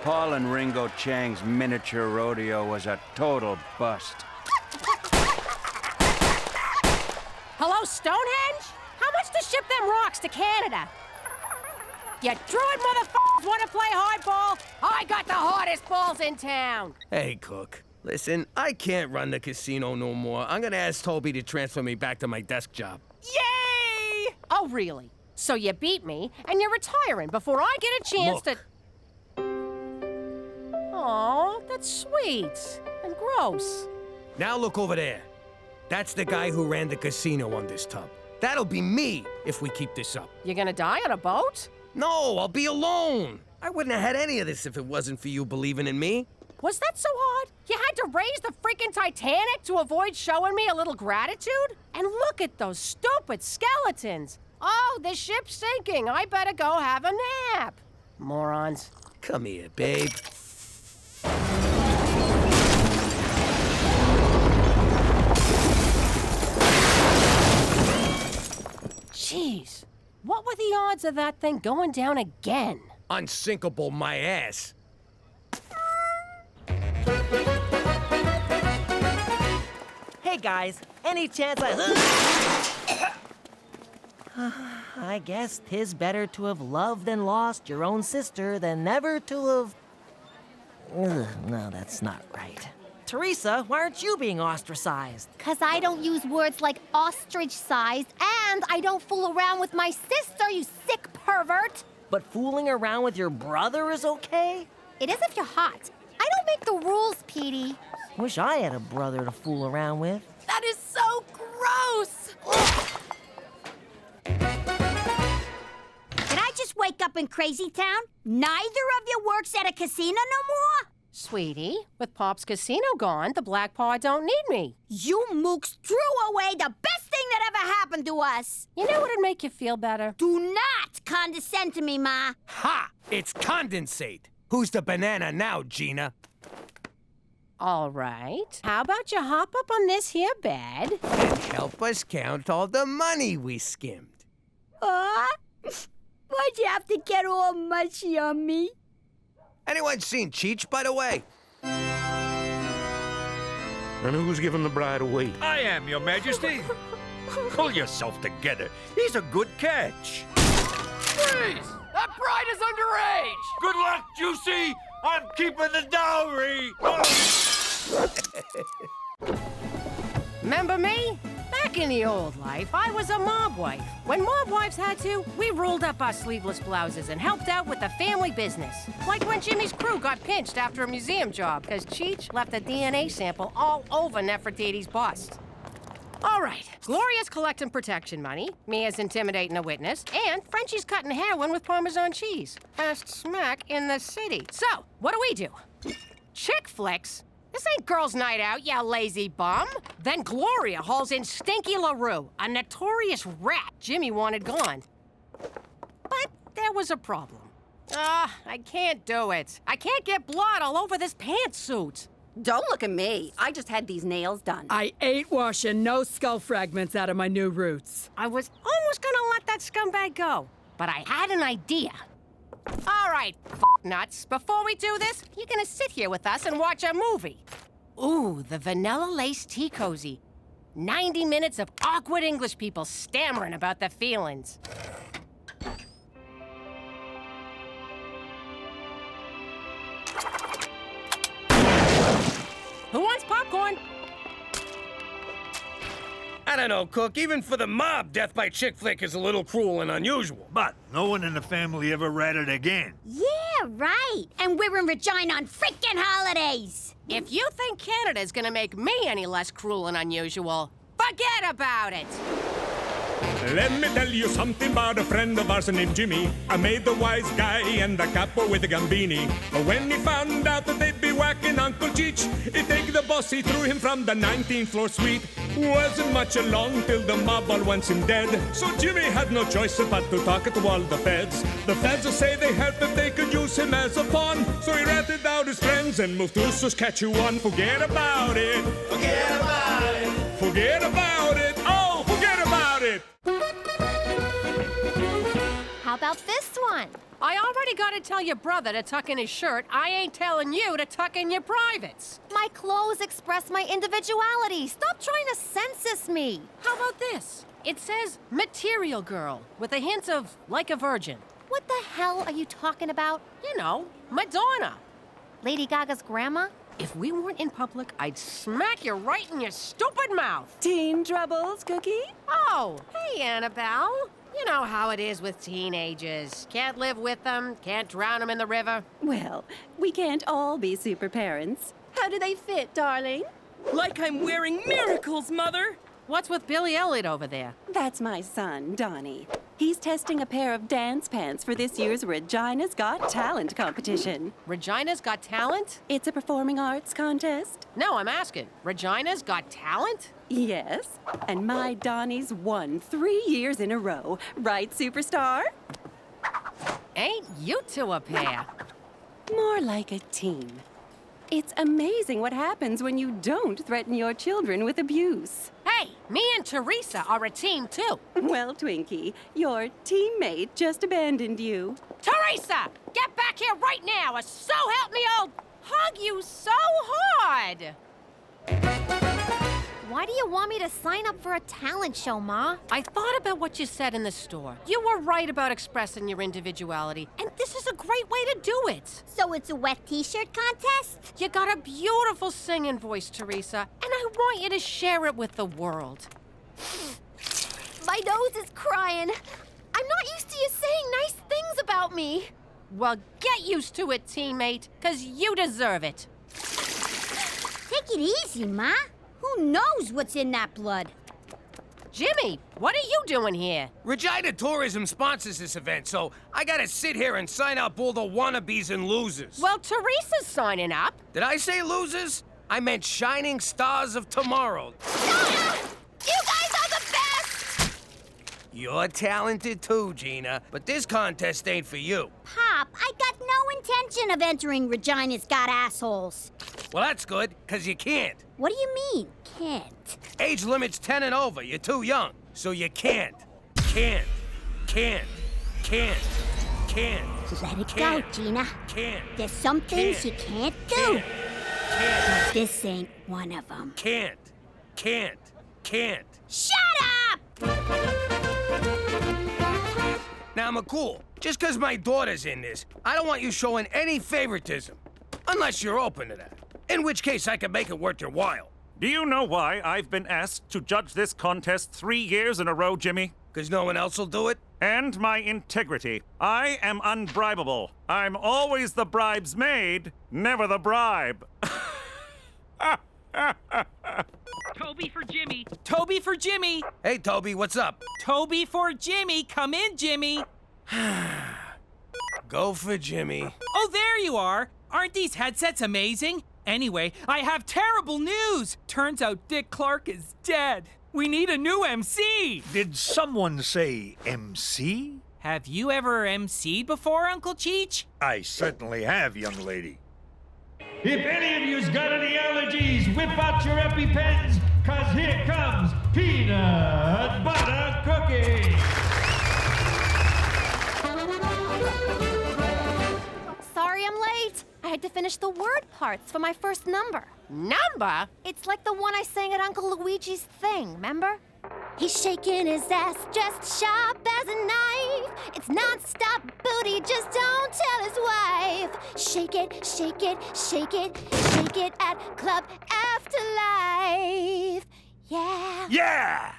Speaker 23: Paul and Ringo Chang's miniature rodeo was a total bust.
Speaker 12: Hello, Stonehenge? How much to ship them rocks to Canada? You druid motherfuckers want to play hardball? I got the hardest balls in town.
Speaker 1: Hey, Cook. Listen, I can't run the casino no more. I'm gonna ask Toby to transfer me back to my desk job.
Speaker 12: Yay! Oh, really? So you beat me, and you're retiring before I get a chance to... Aw, that's sweet. And gross.
Speaker 1: Now look over there. That's the guy who ran the casino on this tub. That'll be me if we keep this up.
Speaker 12: You're gonna die on a boat?
Speaker 1: No, I'll be alone. I wouldn't have had any of this if it wasn't for you believing in me.
Speaker 12: Was that so hard? You had to raise the freaking Titanic to avoid showing me a little gratitude? And look at those stupid skeletons. Oh, the ship's sinking. I better go have a nap. Morons.
Speaker 1: Come here, babe.
Speaker 12: Jeez, what were the odds of that thing going down again?
Speaker 1: Unsinkable my ass.
Speaker 13: Hey guys, any chance I guess 'tis better to have loved and lost your own sister than never to have... no, that's not right. Theresa, why aren't you being ostracized?
Speaker 11: 'Cause I don't use words like ostrich-sized, and I don't fool around with my sister, you sick pervert!
Speaker 13: But fooling around with your brother is okay?
Speaker 11: It is if you're hot. I don't make the rules, Petey.
Speaker 13: Wish I had a brother to fool around with.
Speaker 15: That is so gross!
Speaker 10: Did I just wake up in Crazy Town? Neither of you works at a casino no more?
Speaker 12: Sweetie, with Pop's casino gone, the Black Paw don't need me.
Speaker 10: You mooks threw away the best thing that ever happened to us.
Speaker 12: You know what'd make you feel better?
Speaker 10: Do not condescend to me, Ma.
Speaker 1: Ha! It's condensate. Who's the banana now, Gina?
Speaker 12: All right. How about you hop up on this here bed?
Speaker 1: And help us count all the money we skimmed.
Speaker 10: Why'd you have to get all mushy on me?
Speaker 1: Anyone seen Cheech, by the way?
Speaker 20: And who's giving the bride away? I am, Your Majesty. Pull yourself together. He's a good catch.
Speaker 6: Freeze! That bride is underage!
Speaker 20: Good luck, Juicy! I'm keeping the dowry!
Speaker 12: Remember me? Back in the old life, I was a mob wife. When mob wives had to, we rolled up our sleeveless blouses and helped out with the family business. Like when Jimmy's crew got pinched after a museum job because Cheech left a DNA sample all over Nefertiti's bust. All right, Gloria's collecting protection money, Mia's intimidating a witness, and Frenchie's cutting heroin with Parmesan cheese. Fast smack in the city. So, what do? Chick flicks? This ain't girls' night out, you lazy bum. Then Gloria hauls in Stinky LaRue, a notorious rat Jimmy wanted gone. But there was a problem. I can't do it. I can't get blood all over this pantsuit.
Speaker 16: Don't look at me. I just had these nails done.
Speaker 17: I ain't washing no skull fragments out of my new roots.
Speaker 12: I was almost gonna let that scumbag go, but I had an idea. All right, nuts. Before we do this, you're gonna sit here with us and watch a movie. Ooh, the Vanilla Lace Tea Cozy. 90 minutes of awkward English people stammering about their feelings. Who wants popcorn?
Speaker 1: I don't know, Cook. Even for the mob, death by chick flick is a little cruel and unusual.
Speaker 20: But no one in the family ever read it again.
Speaker 10: Yeah, right. And we're in Regina on freaking holidays.
Speaker 12: If you think Canada's gonna make me any less cruel and unusual, forget about it.
Speaker 5: Let me tell you something about a friend of ours named Jimmy. I made the wise guy and the capo with the gambini. But when he found out that they'd be whacking Uncle Cheech, he'd take the boss, he threw him from the 19th floor suite. Wasn't much along till the mob all wants him dead. So Jimmy had no choice but to talk to all the feds. The feds say they heard that they could use him as a pawn. So he ratted out his friends and moved to Saskatchewan. Forget about it. Forget about it. Forget about it. Oh, forget about it.
Speaker 11: How about this one?
Speaker 12: I already gotta tell your brother to tuck in his shirt. I ain't telling you to tuck in your privates.
Speaker 11: My clothes express my individuality. Stop trying to census me.
Speaker 12: How about this? It says Material Girl with a hint of like a virgin.
Speaker 11: What the hell are you talking about?
Speaker 12: You know, Madonna.
Speaker 11: Lady Gaga's grandma?
Speaker 12: If we weren't in public, I'd smack you right in your stupid mouth.
Speaker 17: Teen troubles, Cookie?
Speaker 12: Oh, hey, Annabelle. You know how it is with teenagers. Can't live with them, can't drown them in the river.
Speaker 17: Well, we can't all be super parents. How do they fit, darling? Like I'm wearing miracles, Mother!
Speaker 12: What's with Billy Elliot over there?
Speaker 17: That's my son, Donnie. He's testing a pair of dance pants for this year's Regina's Got Talent competition.
Speaker 12: Regina's Got Talent?
Speaker 17: It's a performing arts contest.
Speaker 12: No, I'm asking. Regina's Got Talent?
Speaker 17: Yes, and my Donnie's won 3 years in a row. Right, superstar?
Speaker 12: Ain't you two a pair?
Speaker 17: More like a team. It's amazing what happens when you don't threaten your children with abuse.
Speaker 12: Hey, me and Theresa are a team, too.
Speaker 17: Well, Twinkie, your teammate just abandoned you.
Speaker 12: Theresa, get back here right now, or so help me I'll hug you so hard.
Speaker 11: Why do you want me to sign up for a talent show, Ma?
Speaker 12: I thought about what you said in the store. You were right about expressing your individuality, and this is a great way to do it.
Speaker 10: So it's a wet t-shirt contest?
Speaker 12: You got a beautiful singing voice, Theresa, and I want you to share it with the world.
Speaker 11: My nose is crying. I'm not used to you saying nice things about me.
Speaker 12: Well, get used to it, teammate, 'cause you deserve it.
Speaker 10: Take it easy, Ma. Who knows what's in that blood?
Speaker 12: Jimmy, what are you doing here?
Speaker 1: Regina Tourism sponsors this event, so I gotta sit here and sign up all the wannabes and losers.
Speaker 12: Well, Theresa's signing up.
Speaker 1: Did I say losers? I meant shining stars of tomorrow.
Speaker 11: You guys are the best!
Speaker 1: You're talented too, Gina, but this contest ain't for you.
Speaker 10: Pop, I got no intention of entering Regina's Got Assholes.
Speaker 1: Well, that's good, 'cause you can't.
Speaker 10: What do you mean, can't?
Speaker 1: Age limit's 10 and over. You're too young. So you can't. Can't.
Speaker 10: Let it go, Gina.
Speaker 1: Can't.
Speaker 10: There's some things you can't do. But this ain't one of them.
Speaker 1: Can't.
Speaker 10: Shut up!
Speaker 1: Now, McCool, just 'cause my daughter's in this, I don't want you showing any favoritism. Unless you're open to that. In which case, I can make it worth your while.
Speaker 8: Do you know why I've been asked to judge this contest 3 years in a row, Jimmy?
Speaker 1: 'Cause no one else will do it?
Speaker 8: And my integrity. I am unbribable. I'm always the bribes made, never the bribe.
Speaker 4: Toby for Jimmy. Toby for Jimmy.
Speaker 1: Hey, Toby, what's up?
Speaker 4: Toby for Jimmy. Come in, Jimmy.
Speaker 1: Go for Jimmy.
Speaker 4: Oh, there you are. Aren't these headsets amazing? Anyway, I have terrible news. Turns out Dick Clark is dead. We need a new MC.
Speaker 20: Did someone say MC?
Speaker 4: Have you ever MC'd before, Uncle Cheech?
Speaker 20: I certainly have, young lady.
Speaker 2: If any of you's got any allergies, whip out your EpiPens, 'cause here comes Peanut Butter Cookie.
Speaker 11: Sorry I'm late. I had to finish the word parts for my first number.
Speaker 12: Number?
Speaker 11: It's like the one I sang at Uncle Luigi's thing, remember? He's shaking his ass just sharp as a knife. It's non-stop booty, just don't tell his wife. Shake it, shake it, shake it, shake it at Club Afterlife. Yeah.
Speaker 20: Yeah!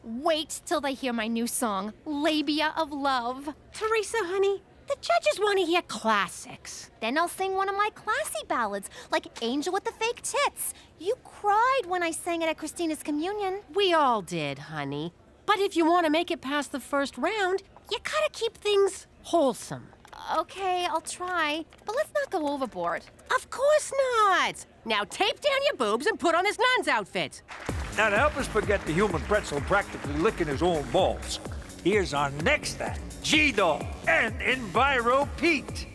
Speaker 11: Wait till they hear my new song, Labia of Love.
Speaker 12: Theresa, honey, the judges want to hear classics.
Speaker 11: Then I'll sing one of my classy ballads, like Angel with the Fake Tits. You cried when I sang it at Christina's communion.
Speaker 12: We all did, honey. But if you want to make it past the first round, you gotta keep things wholesome.
Speaker 11: Okay, I'll try, but let's not go overboard.
Speaker 12: Of course not! Now tape down your boobs and put on this nun's outfit.
Speaker 20: Now, to help us forget the human pretzel practically licking his own balls, here's our next act, G-Doll and Enviro Pete.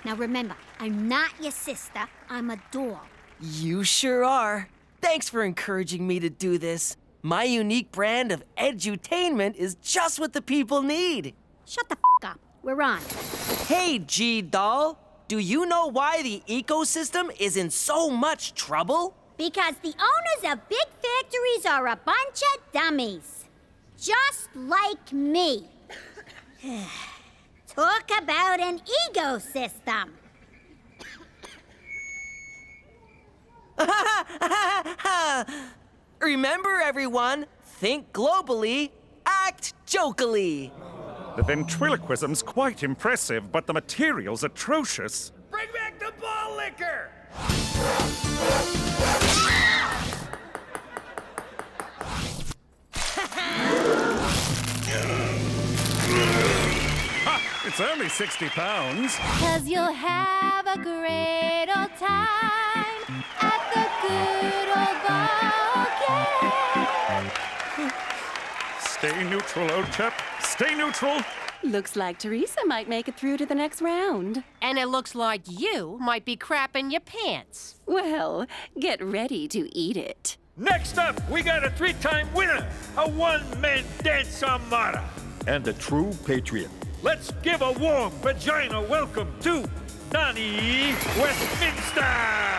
Speaker 10: Now remember, I'm not your sister, I'm a doll.
Speaker 13: You sure are. Thanks for encouraging me to do this. My unique brand of edutainment is just what the people need.
Speaker 10: Shut the up. We're on.
Speaker 13: Hey, G-Doll. Do you know why the ecosystem is in so much trouble?
Speaker 10: Because the owners of big factories are a bunch of dummies. Just like me. Talk about an ecosystem.
Speaker 13: Remember, everyone, think globally, act jokily.
Speaker 8: The ventriloquism's quite impressive, but the material's atrocious.
Speaker 1: Bring back the ball liquor!
Speaker 8: It's only 60 pounds.
Speaker 11: 'Cause you'll have a great old time at the good old ball game.
Speaker 8: Stay neutral, old chap. Stay neutral.
Speaker 17: Looks like Theresa might make it through to the next round.
Speaker 12: And it looks like you might be crapping your pants.
Speaker 17: Well, get ready to eat it.
Speaker 20: Next up, we got a 3-time winner, a one-man dance armada, and a true patriot. Let's give a warm vagina welcome to Donnie Westminster!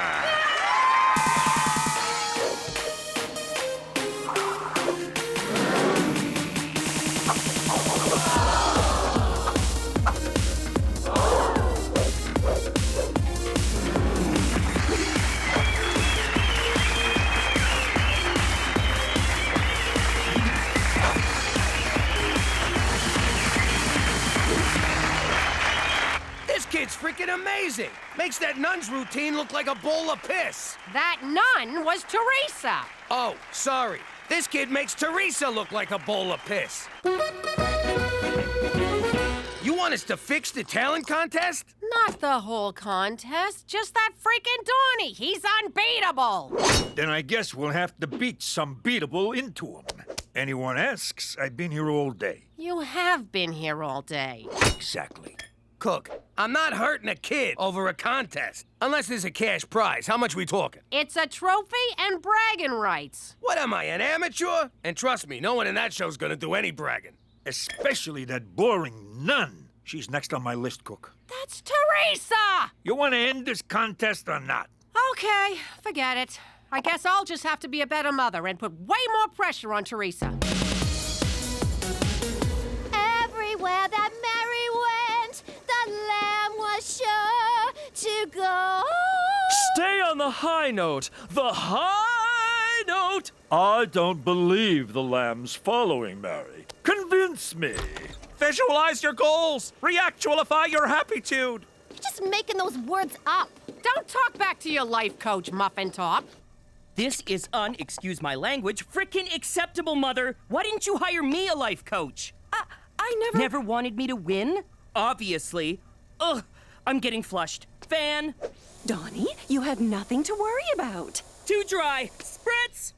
Speaker 1: Kid's freaking amazing. Makes that nun's routine look like a bowl of piss.
Speaker 12: That nun was Theresa.
Speaker 1: Oh, sorry. This kid makes Theresa look like a bowl of piss. You want us to fix the talent contest?
Speaker 12: Not the whole contest, just that freaking Donnie. He's unbeatable.
Speaker 20: Then I guess we'll have to beat some beatable into him. Anyone asks, I've been here all day.
Speaker 12: You have been here all day.
Speaker 20: Exactly.
Speaker 1: Cook, I'm not hurting a kid over a contest. Unless there's a cash prize. How much we talking?
Speaker 12: It's a trophy and bragging rights.
Speaker 1: What am I, an amateur? And trust me, no one in that show's gonna do any bragging.
Speaker 20: Especially that boring nun. She's next on my list, Cook.
Speaker 12: That's Theresa!
Speaker 20: You want to end this contest or not?
Speaker 12: Okay, forget it. I guess I'll just have to be a better mother and put way more pressure on Theresa.
Speaker 11: Everywhere that Mary went, the lamb was sure to go.
Speaker 3: Stay on the high note. The high note. I don't believe the lamb's following Mary. Convince me.
Speaker 8: Visualize your goals. Reactualify your happitude.
Speaker 11: You're just making those words up.
Speaker 12: Don't talk back to your life coach, Muffin Top.
Speaker 13: This is excuse my language, frickin' acceptable, Mother. Why didn't you hire me a life coach?
Speaker 17: I never...
Speaker 13: Never wanted me to win? Obviously. Ugh, I'm getting flushed. Fan.
Speaker 17: Donnie, you have nothing to worry about.
Speaker 13: Too dry. Spritz!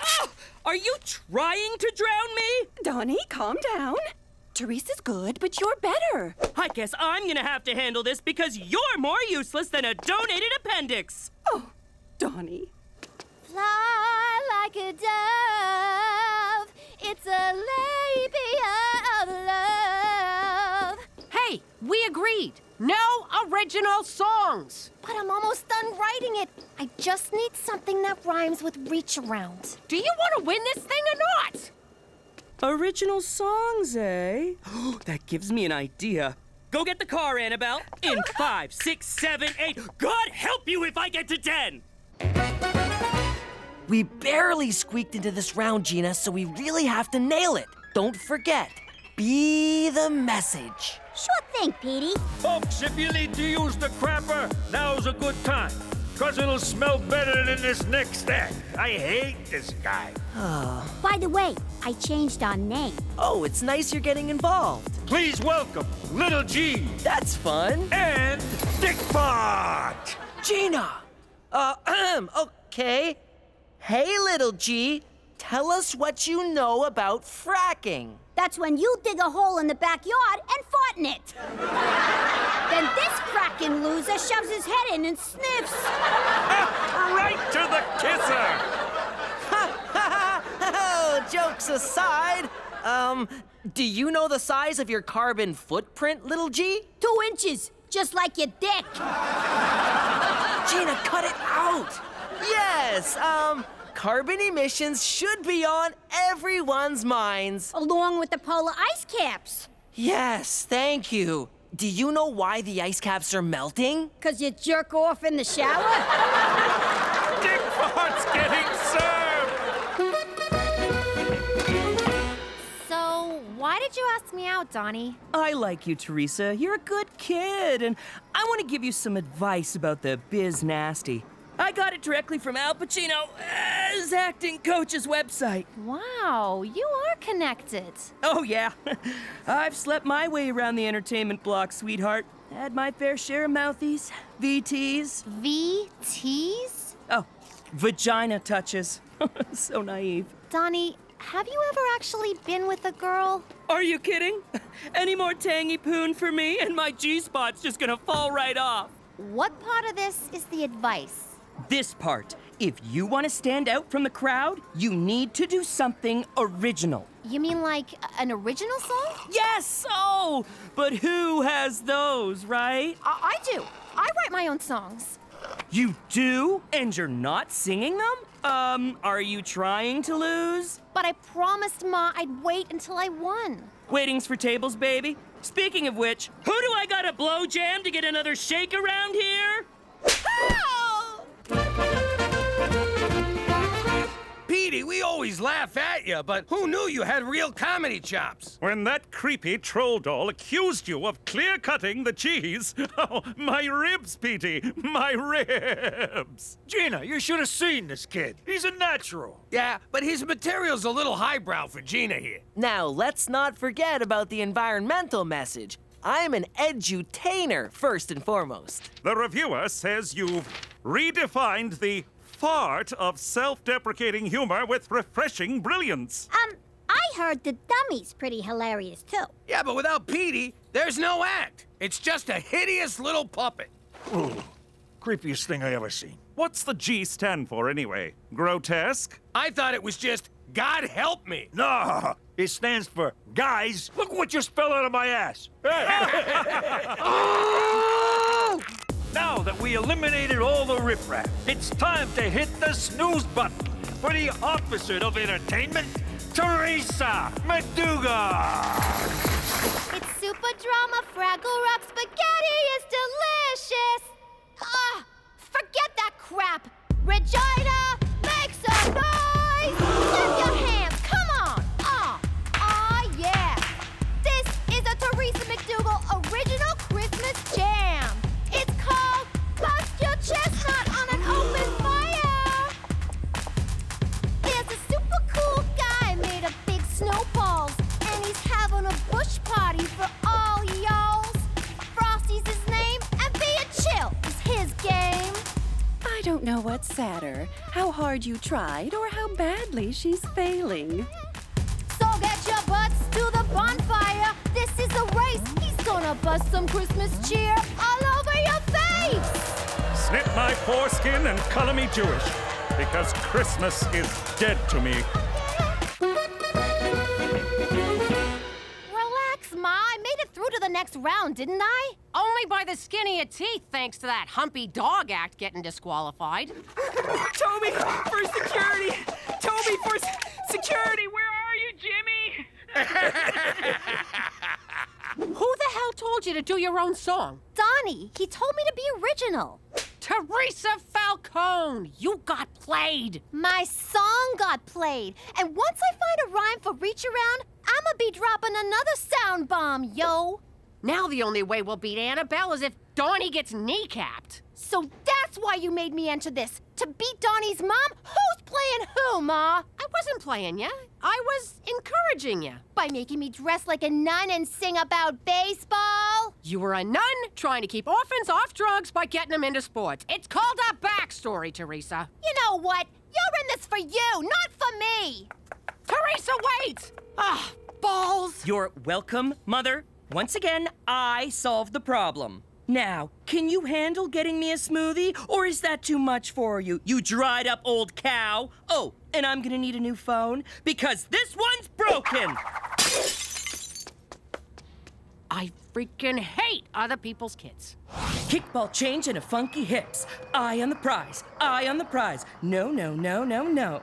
Speaker 13: Oh, are you trying to drown me?
Speaker 17: Donnie, calm down. Teresa's good, but you're better.
Speaker 13: I guess I'm gonna have to handle this because you're more useless than a donated appendix.
Speaker 17: Oh, Donnie.
Speaker 11: Fly like a dove. It's a labia of love.
Speaker 12: Hey, we agreed. No original songs.
Speaker 11: But I'm almost done writing it. I just need something that rhymes with reach around.
Speaker 12: Do you want to win this thing or not?
Speaker 13: Original songs, eh? That gives me an idea. Go get the car, Annabelle. In 5, 6, 7, 8. God help you if I get to 10! We barely squeaked into this round, Gina, so we really have to nail it. Don't forget, be the message.
Speaker 10: Sure thing, Petey.
Speaker 20: Folks, if you need to use the crapper, now's a good time. Cause it'll smell better than this next act. I hate this guy.
Speaker 10: By the way, I changed our name.
Speaker 13: Oh, it's nice you're getting involved.
Speaker 20: Please welcome Little G.
Speaker 13: That's fun.
Speaker 20: And Dickpot.
Speaker 13: Gina! Okay. Hey, Little G, tell us what you know about fracking.
Speaker 10: That's when you dig a hole in the backyard and fart in it. Then this fracking loser shoves his head in and sniffs.
Speaker 20: Right to the kisser.
Speaker 13: Oh, jokes aside, do you know the size of your carbon footprint, Little G?
Speaker 10: 2 inches, just like your dick.
Speaker 13: Gina, cut it out. Yes, carbon emissions should be on everyone's minds.
Speaker 10: Along with the polar ice caps.
Speaker 13: Yes, thank you. Do you know why the ice caps are melting?
Speaker 10: 'Cause you jerk off in the shower?
Speaker 20: Dickpot's getting served!
Speaker 11: So, why did you ask me out, Donnie?
Speaker 13: I like you, Theresa. You're a good kid, and I want to give you some advice about the biz nasty. I got it directly from Al Pacino's acting coach's website.
Speaker 11: Wow, you are connected.
Speaker 13: Oh, yeah. I've slept my way around the entertainment block, sweetheart. Had my fair share of mouthies, VTs.
Speaker 11: VTs?
Speaker 13: Oh, vagina touches. So naive.
Speaker 11: Donnie, have you ever actually been with a girl?
Speaker 13: Are you kidding? Any more tangy poon for me, and my G-spot's just gonna fall right off.
Speaker 11: What part of this is the advice?
Speaker 13: This part. If you want to stand out from the crowd, you need to do something original.
Speaker 11: You mean like an original song?
Speaker 13: Yes! Oh! But who has those, right?
Speaker 11: I do. I write my own songs.
Speaker 13: You do? And you're not singing them? Are you trying to lose?
Speaker 11: But I promised Ma I'd wait until I won.
Speaker 13: Waiting's for tables, baby. Speaking of which, who do I gotta blow jam to get another shake around here?
Speaker 1: Petey! Petey, we always laugh at you, but who knew you had real comedy chops?
Speaker 8: When that creepy troll doll accused you of clear-cutting the cheese, oh, my ribs, Petey, my ribs.
Speaker 20: Gina, you should have seen this kid. He's a natural.
Speaker 1: Yeah, but his material's a little highbrow for Gina here.
Speaker 13: Now, let's not forget about the environmental message. I'm an edutainer, first and foremost.
Speaker 8: The reviewer says you've redefined the fart of self-deprecating humor with refreshing brilliance.
Speaker 10: I heard the dummy's pretty hilarious, too.
Speaker 1: Yeah, but without Petey, there's no act. It's just a hideous little puppet.
Speaker 20: Ooh, creepiest thing I ever seen.
Speaker 8: What's the G stand for, anyway? Grotesque?
Speaker 1: I thought it was just, God help me.
Speaker 20: No, it stands for guys. Look what you spell out of my ass. Now that we eliminated all the riffraff, it's time to hit the snooze button for the opposite of entertainment, Theresa Maduga.
Speaker 11: It's super drama, Fraggle Rock spaghetti is delicious. Ah, forget that crap. Regina, make some noise. Clap your hands, come on. Yeah. This is a Theresa McDougal original Christmas jam. It's called Bust Your Chestnut on an Open Fire. There's a super cool guy made of big snowballs, and he's having a bush party for all y'alls. Frosty's his name, and being chill is his game.
Speaker 17: I don't know what's sadder, how hard you tried or how badly she's failing.
Speaker 11: So get your butts to the bonfire. This is a race. He's gonna bust some Christmas cheer all over your face.
Speaker 8: Snip my foreskin and color me Jewish, because Christmas is dead to me.
Speaker 11: Relax, Ma. I made it through to the next round, didn't I?
Speaker 12: Only by the skin of your teeth, thanks to that humpy dog act getting disqualified.
Speaker 4: Toby, for security! Toby, for security! Where are you, Jimmy?
Speaker 12: Who the hell told you to do your own song?
Speaker 11: Donnie. He told me to be original.
Speaker 12: Theresa Falcone, you got played.
Speaker 11: My song got played. And once I find a rhyme for Reach Around, I'ma be dropping another sound bomb, yo.
Speaker 12: Now the only way we'll beat Annabelle is if Donnie gets kneecapped.
Speaker 11: So that's why you made me enter this. To beat Donnie's mom? Who's playing who, Ma?
Speaker 12: I wasn't playing ya. I was encouraging ya.
Speaker 11: By making me dress like a nun and sing about baseball?
Speaker 12: You were a nun trying to keep orphans off drugs by getting them into sports. It's called a backstory, Theresa.
Speaker 11: You know what? You're in this for you, not for me.
Speaker 12: Theresa, wait! Ah, balls!
Speaker 13: You're welcome, Mother. Once again, I solved the problem. Now, can you handle getting me a smoothie, or is that too much for you, you dried up old cow? Oh, and I'm gonna need a new phone, because this one's broken!
Speaker 12: I freaking hate other people's kids.
Speaker 13: Kickball change and a funky hips. Eye on the prize, eye on the prize. No, no, no, no, no.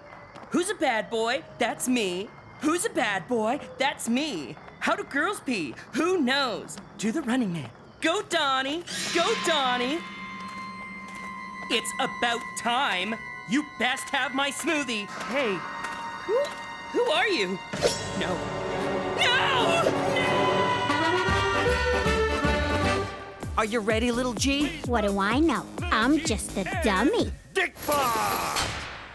Speaker 13: Who's a bad boy? That's me. Who's a bad boy? That's me. How do girls pee? Who knows? Do the running man. Go, Donnie! Go, Donnie! It's about time. You best have my smoothie. Hey, who are you? No. No! Are you ready, little G?
Speaker 10: What do I know? I'm just a dummy.
Speaker 20: Dick bar!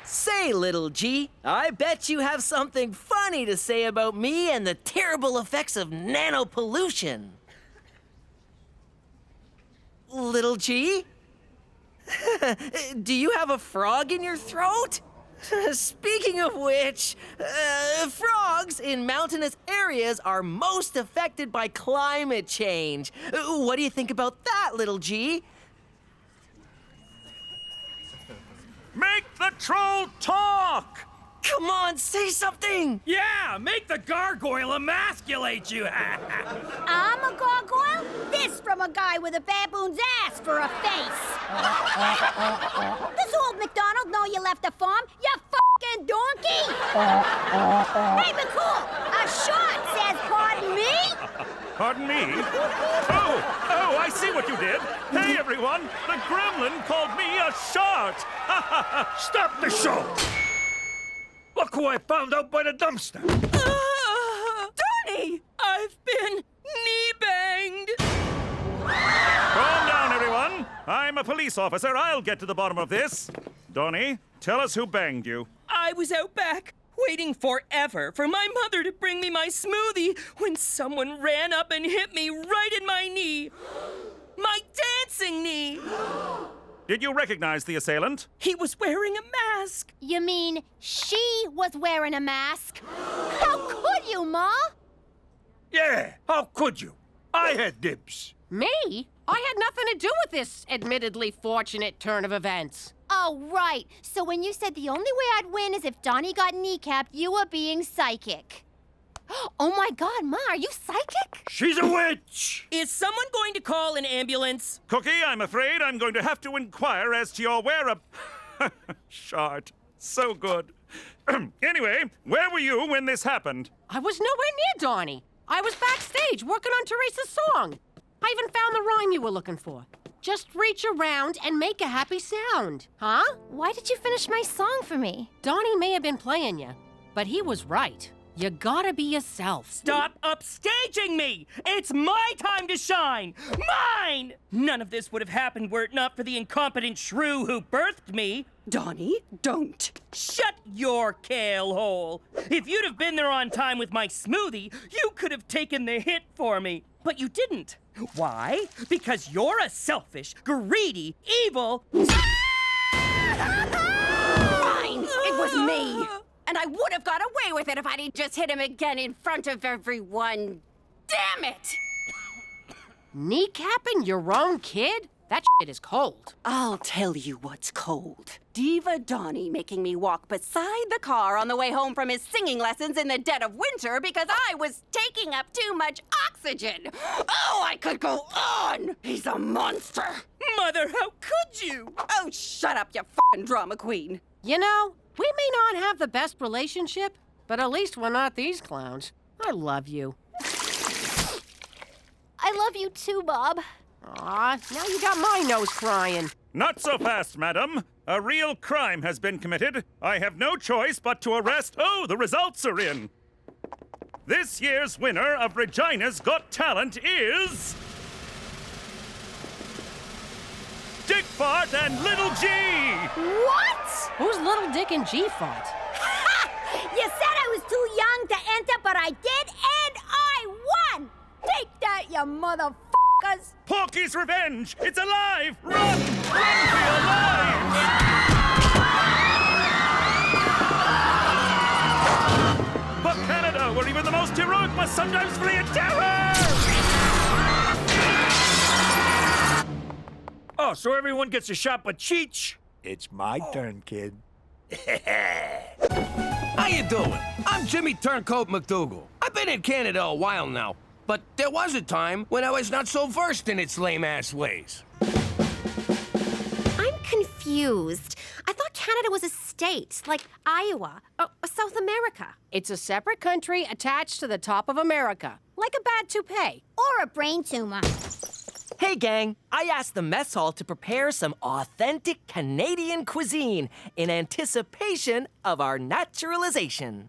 Speaker 13: Say, little G, I bet you have something funny to say about me and the terrible effects of nanopollution. Little G? Do you have a frog in your throat? Speaking of which, frogs in mountainous areas are most affected by climate change. What do you think about that, little G?
Speaker 8: Make the troll talk!
Speaker 13: Come on, say something!
Speaker 22: Yeah, make the gargoyle emasculate you!
Speaker 10: I'm a gargoyle? This from a guy with a baboon's ass for a face. Does old MacDonald know you left the farm, you fucking donkey? Hey, McCool, a short says pardon me?
Speaker 8: Pardon me? Oh, I see what you did. Hey, everyone, the gremlin called me a shart.
Speaker 20: Stop the show! Look who I found out by the dumpster.
Speaker 12: Donnie! I've been knee-banged.
Speaker 8: Calm down, everyone. I'm a police officer. I'll get to the bottom of this. Donnie, tell us who banged you.
Speaker 12: I was out back, waiting forever for my mother to bring me my smoothie when someone ran up and hit me right in my knee. My dancing knee!
Speaker 8: Did you recognize the assailant?
Speaker 12: He was wearing a mask.
Speaker 11: You mean she was wearing a mask? How could you, Ma?
Speaker 20: Yeah, how could you? I had dibs.
Speaker 12: Me? I had nothing to do with this admittedly fortunate turn of events.
Speaker 11: Oh, right. So when you said the only way I'd win is if Donnie got kneecapped, you were being psychic. Oh my God, Ma, are you psychic?
Speaker 20: She's a witch!
Speaker 12: Is someone going to call an ambulance?
Speaker 8: Cookie, I'm afraid I'm going to have to inquire as to your whereabouts. Shart. So good. Anyway, where were you when this happened?
Speaker 12: I was nowhere near Donnie. I was backstage working on Theresa's song. I even found the rhyme you were looking for. Just reach around and make a happy sound. Huh?
Speaker 11: Why did you finish my song for me?
Speaker 12: Donnie may have been playing you, but he was right. You gotta be yourself. Stop upstaging me! It's my time to shine! Mine! None of this would have happened were it not for the incompetent shrew who birthed me.
Speaker 16: Donnie, don't.
Speaker 12: Shut your kale hole! If you'd have been there on time with my smoothie, you could have taken the hit for me. But you didn't. Why? Because you're a selfish, greedy, evil...
Speaker 16: Fine! It was me! And I would have got away with it if I'd just hit him again in front of everyone. Damn it!
Speaker 12: Kneecapping your own kid? That shit is cold.
Speaker 16: I'll tell you what's cold. Diva Donnie making me walk beside the car on the way home from his singing lessons in the dead of winter because I was taking up too much oxygen. Oh, I could go on! He's a monster!
Speaker 12: Mother, how could you?
Speaker 16: Oh, shut up, you f***ing drama queen.
Speaker 12: You know, we may not have the best relationship, but at least we're not these clowns. I love you.
Speaker 11: I love you too, Bob.
Speaker 12: Aw, now you got my nose crying.
Speaker 8: Not so fast, madam. A real crime has been committed. I have no choice but to arrest... Oh, the results are in. This year's winner of Regina's Got Talent is... Dick Fart and Little G!
Speaker 11: What?
Speaker 12: Who's Little Dick and G Fart?
Speaker 11: Ha! You said I was too young to enter, but I did, and I won! Take that, you motherfuckers!
Speaker 8: Porky's Revenge! It's alive! Run! Run for your lives! For Canada, where even the most heroic must sometimes flee in terror!
Speaker 20: Oh, so everyone gets a shot but Cheech? It's my turn, kid.
Speaker 1: How you doing? I'm Jimmy Turncoat McDougal. I've been in Canada a while now, but there was a time when I was not so versed in its lame-ass ways.
Speaker 11: I'm confused. I thought Canada was a state, like Iowa or South America.
Speaker 12: It's a separate country attached to the top of America, like a bad toupee.
Speaker 11: Or a brain tumor.
Speaker 13: Hey, gang, I asked the mess hall to prepare some authentic Canadian cuisine in anticipation of our naturalization.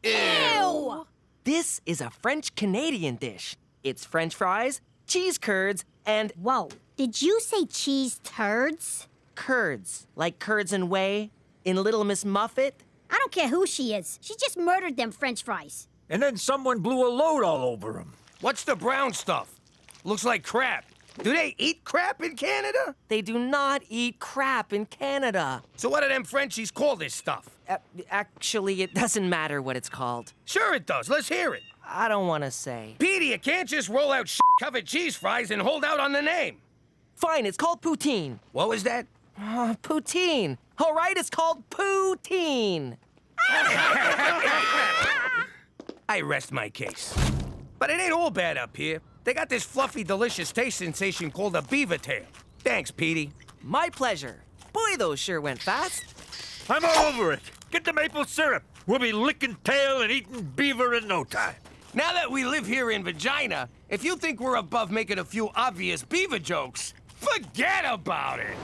Speaker 11: Ew!
Speaker 13: This is a French-Canadian dish. It's French fries, cheese curds, and...
Speaker 11: Whoa, did you say cheese turds?
Speaker 13: Curds, like curds and whey in Little Miss Muffet.
Speaker 11: I don't care who she is. She just murdered them French fries.
Speaker 20: And then someone blew a load all over him.
Speaker 1: What's the brown stuff? Looks like crap. Do they eat crap in Canada?
Speaker 13: They do not eat crap in Canada.
Speaker 1: So what do them Frenchies call this stuff?
Speaker 13: Actually, it doesn't matter what it's called.
Speaker 1: Sure it does. Let's hear it.
Speaker 13: I don't want to say.
Speaker 1: Petey, you can't just roll out covered cheese fries and hold out on the name.
Speaker 13: Fine, it's called poutine.
Speaker 1: What was that?
Speaker 13: Poutine. All right, it's called poutine.
Speaker 1: I rest my case. But it ain't all bad up here. They got this fluffy, delicious taste sensation called a beaver tail. Thanks, Petey.
Speaker 13: My pleasure. Boy, those sure went fast.
Speaker 20: I'm all over it. Get the maple syrup. We'll be licking tail and eating beaver in no time.
Speaker 1: Now that we live here in Regina, if you think we're above making a few obvious beaver jokes, forget about it.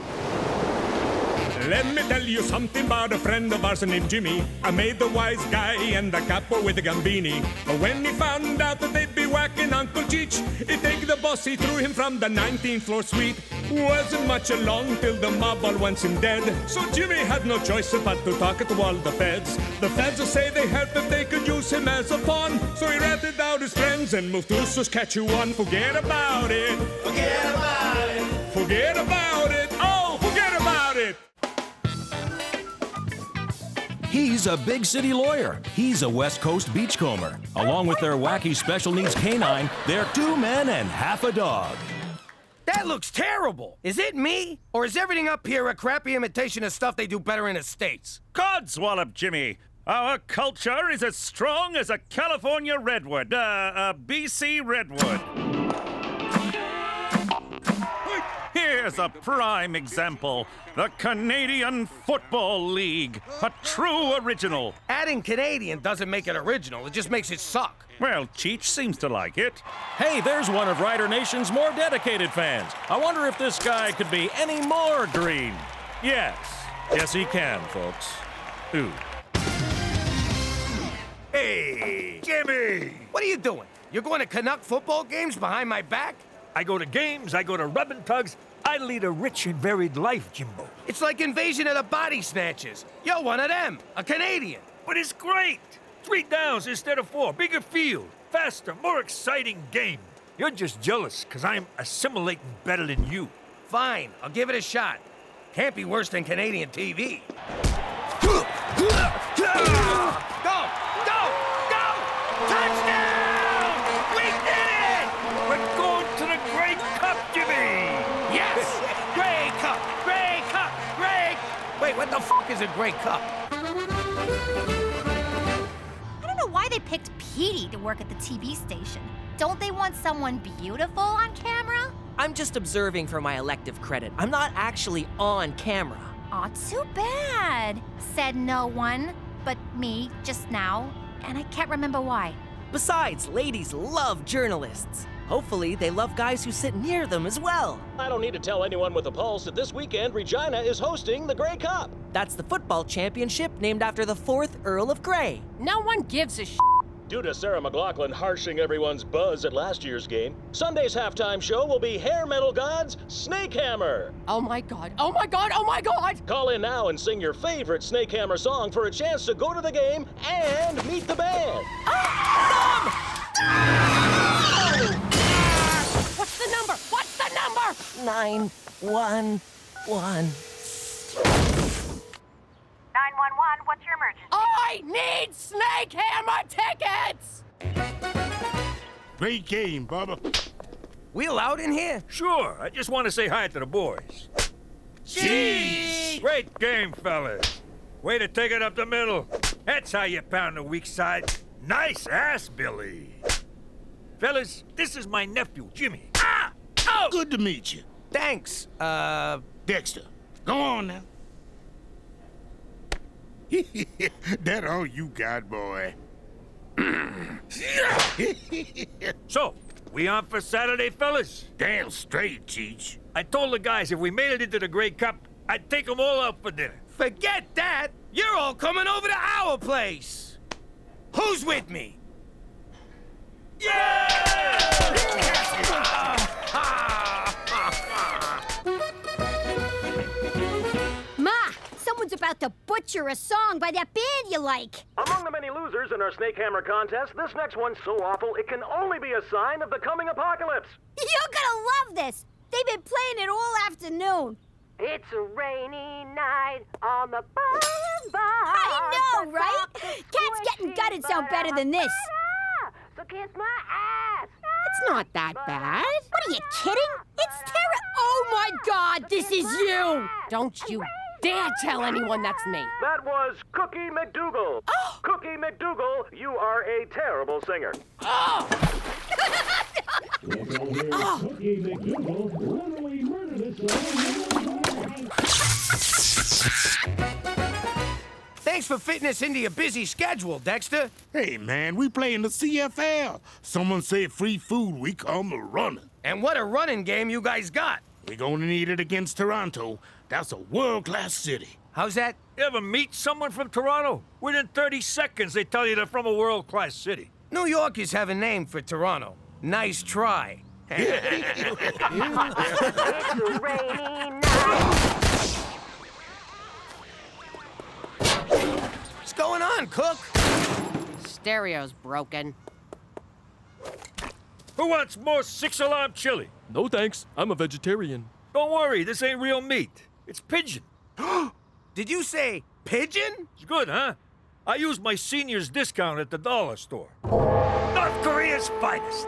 Speaker 5: Let me tell you something about a friend of ours named Jimmy. I made the wise guy and the capo with the gambini. But when he found out that they'd be whacking Uncle Cheech, he take the boss, he threw him from the 19th floor suite. Wasn't much along till the mob all wants him dead. So Jimmy had no choice but to talk to all the feds. The feds will say they help if they could use him as a pawn. So he ratted out his friends and moved to Saskatchewan. Forget about it. Forget about it. Forget about it. Oh, forget about it.
Speaker 9: He's a big city lawyer. He's a West Coast beachcomber. Along with their wacky special needs canine, they're 2 men and half a dog.
Speaker 1: That looks terrible. Is it me? Or is everything up here a crappy imitation of stuff they do better in the States?
Speaker 8: Codswallop, Jimmy. Our culture is as strong as a California redwood, a BC redwood. Here's a prime example. The Canadian Football League. A true original.
Speaker 1: Adding Canadian doesn't make it original. It just makes it suck.
Speaker 8: Well, Cheech seems to like it.
Speaker 9: Hey, there's one of Rider Nation's more dedicated fans. I wonder if this guy could be any more green.
Speaker 8: Yes. Yes, he can, folks. Ooh.
Speaker 1: Hey, Jimmy! What are you doing? You're going to Canuck football games behind my back?
Speaker 20: I go to games, I go to rubbing tugs. I lead a rich and varied life, Jimbo.
Speaker 1: It's like Invasion of the Body Snatchers. You're one of them, a Canadian.
Speaker 20: But it's great. 3 downs instead of 4. Bigger field, faster, more exciting game. You're just jealous because I'm assimilating better than you.
Speaker 1: Fine, I'll give it a shot. Can't be worse than Canadian TV. Go! Go! Go! Touchdown! We did it!
Speaker 20: We're going to the Grey Cup, Jimmy!
Speaker 1: Yes! Grey Cup! Grey Cup! Grey... Wait, what the f*** is a Grey Cup?
Speaker 11: I don't know why they picked Petey to work at the TV station. Don't they want someone beautiful on camera?
Speaker 13: I'm just observing for my elective credit. I'm not actually on camera.
Speaker 11: Aw, too bad. Said no one, but me just now, and I can't remember why.
Speaker 13: Besides, ladies love journalists. Hopefully, they love guys who sit near them as well.
Speaker 7: I don't need to tell anyone with a pulse that this weekend Regina is hosting the Grey Cup.
Speaker 13: That's the football championship named after the 4th Earl of Grey.
Speaker 12: No one gives a
Speaker 7: Due to Sarah McLachlan harshing everyone's buzz at last year's game, Sunday's halftime show will be hair metal gods Snake Hammer.
Speaker 12: Oh my God, oh my God, oh my God!
Speaker 7: Call in now and sing your favorite Snake Hammer song for a chance to go to the game and meet the band.
Speaker 12: What's the number? What's the number?
Speaker 13: 911.
Speaker 11: 911, what's your emergency?
Speaker 12: I need Snake Hammer tickets!
Speaker 20: Great game, Bubba.
Speaker 1: We allowed in here?
Speaker 20: Sure, I just want to say hi to the boys.
Speaker 1: Cheech!
Speaker 20: Great game, fellas. Way to take it up the middle. That's how you pound the weak side. Nice ass, Billy. Fellas, this is my nephew, Jimmy. Ah! Oh!
Speaker 19: Good to meet you.
Speaker 1: Thanks,
Speaker 19: Dexter, go on now. That all you got, boy.
Speaker 20: So, we on for Saturday, fellas?
Speaker 19: Damn straight, Cheech.
Speaker 20: I told the guys if we made it into the Grey Cup, I'd take them all out for dinner.
Speaker 1: Forget that! You're all coming over to our place! Who's with me?
Speaker 10: Ma, someone's about to butcher a song by that band you like.
Speaker 7: Among the many losers in our Snake Hammer contest, this next one's so awful it can only be a sign of the coming apocalypse.
Speaker 10: You're gonna love this. They've been playing it all afternoon.
Speaker 11: It's a rainy night on the boulevard.
Speaker 10: I know, right? Cats Getting God'd sound better than this.
Speaker 11: So kiss my ass.
Speaker 12: It's not that bad.
Speaker 10: What are you kidding? It's Tara. Oh my God, this is you.
Speaker 12: Don't you dare tell anyone that's me.
Speaker 7: That was Cookie McDougal. Cookie McDougal, you are a terrible singer.
Speaker 2: Cookie McDougal literally murdered us.
Speaker 1: Thanks for fitting us into your busy schedule, Dexter.
Speaker 19: Hey, man, we play in the CFL. Someone said free food, we come a running.
Speaker 1: And what a running game you guys got.
Speaker 19: We're gonna need it against Toronto. That's a world-class city.
Speaker 1: How's that?
Speaker 20: You ever meet someone from Toronto? Within 30 seconds, they tell you they're from a world-class city.
Speaker 1: New Yorkers have a name for Toronto. Nice try. What's going on, Cook?
Speaker 12: Stereo's broken.
Speaker 20: Who wants more six-alarm chili?
Speaker 14: No thanks, I'm a vegetarian.
Speaker 20: Don't worry, this ain't real meat. It's pigeon.
Speaker 1: Did you say pigeon?
Speaker 20: It's good, huh? I used my senior's discount at the dollar store. North Korea's finest.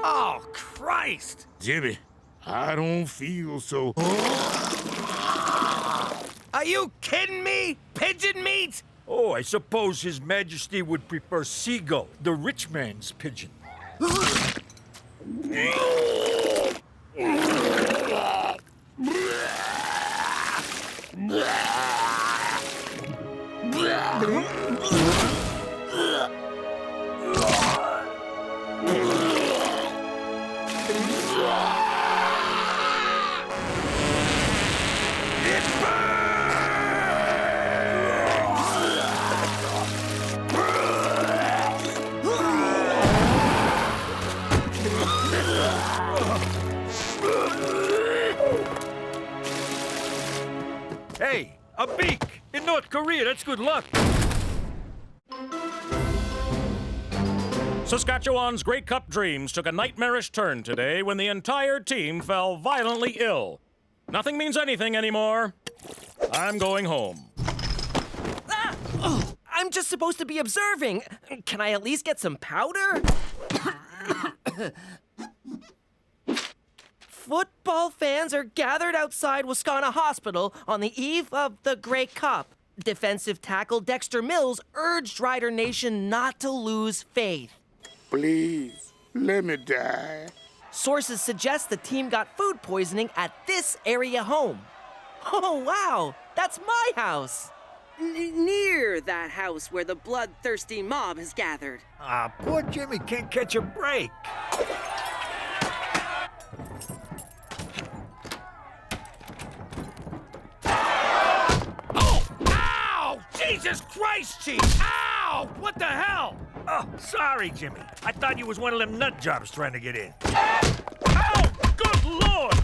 Speaker 1: Oh, Christ!
Speaker 19: Jimmy, I don't feel so...
Speaker 1: Are you kidding me? Pigeon meat?
Speaker 20: Oh, I suppose His Majesty would prefer seagull, the rich man's pigeon. Hey, a beak! In North Korea, that's good luck.
Speaker 18: Saskatchewan's Grey Cup dreams took a nightmarish turn today when the entire team fell violently ill. Nothing means anything anymore. I'm going home.
Speaker 13: Ah! Oh, I'm just supposed to be observing. Can I at least get some powder? Football fans are gathered outside Wascana Hospital on the eve of the Grey Cup. Defensive tackle Dexter Mills urged Rider Nation not to lose faith.
Speaker 19: Please, let me die.
Speaker 13: Sources suggest the team got food poisoning at this area home. Oh, wow, that's my house.
Speaker 21: Near that house where the bloodthirsty mob has gathered.
Speaker 20: Ah, poor Jimmy can't catch a break.
Speaker 1: Jesus Christ, Cheech! Ow! What the hell?
Speaker 20: Oh, sorry, Jimmy. I thought you was one of them nut jobs trying to get in. Ow! Good Lord!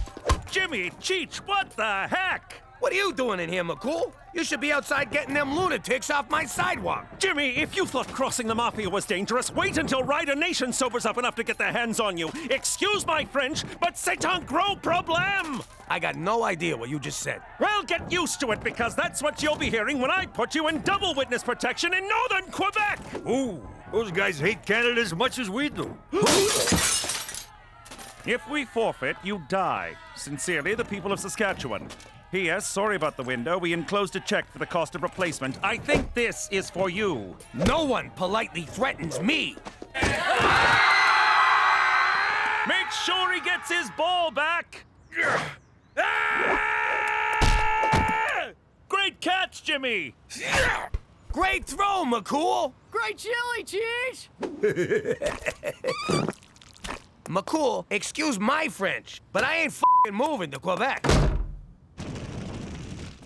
Speaker 20: Jimmy, Cheech, what the heck?
Speaker 1: What are you doing in here, McCool? You should be outside getting them lunatics off my sidewalk.
Speaker 24: Jimmy, if you thought crossing the Mafia was dangerous, wait until Rider Nation sobers up enough to get their hands on you. Excuse my French, but c'est un gros problème!
Speaker 1: I got no idea what you just said.
Speaker 24: Well, get used to it, because that's what you'll be hearing when I put you in double witness protection in northern Quebec!
Speaker 20: Ooh, those guys hate Canada as much as we do.
Speaker 8: If we forfeit, you die. Sincerely, the people of Saskatchewan. P.S. Sorry about the window. We enclosed a check for the cost of replacement. I think this is for you.
Speaker 1: No one politely threatens me.
Speaker 8: Make sure he gets his ball back. Great catch, Jimmy.
Speaker 1: Great throw, McCool.
Speaker 6: Great chili, Cheech.
Speaker 1: McCool, excuse my French, but I ain't f***ing moving to Quebec.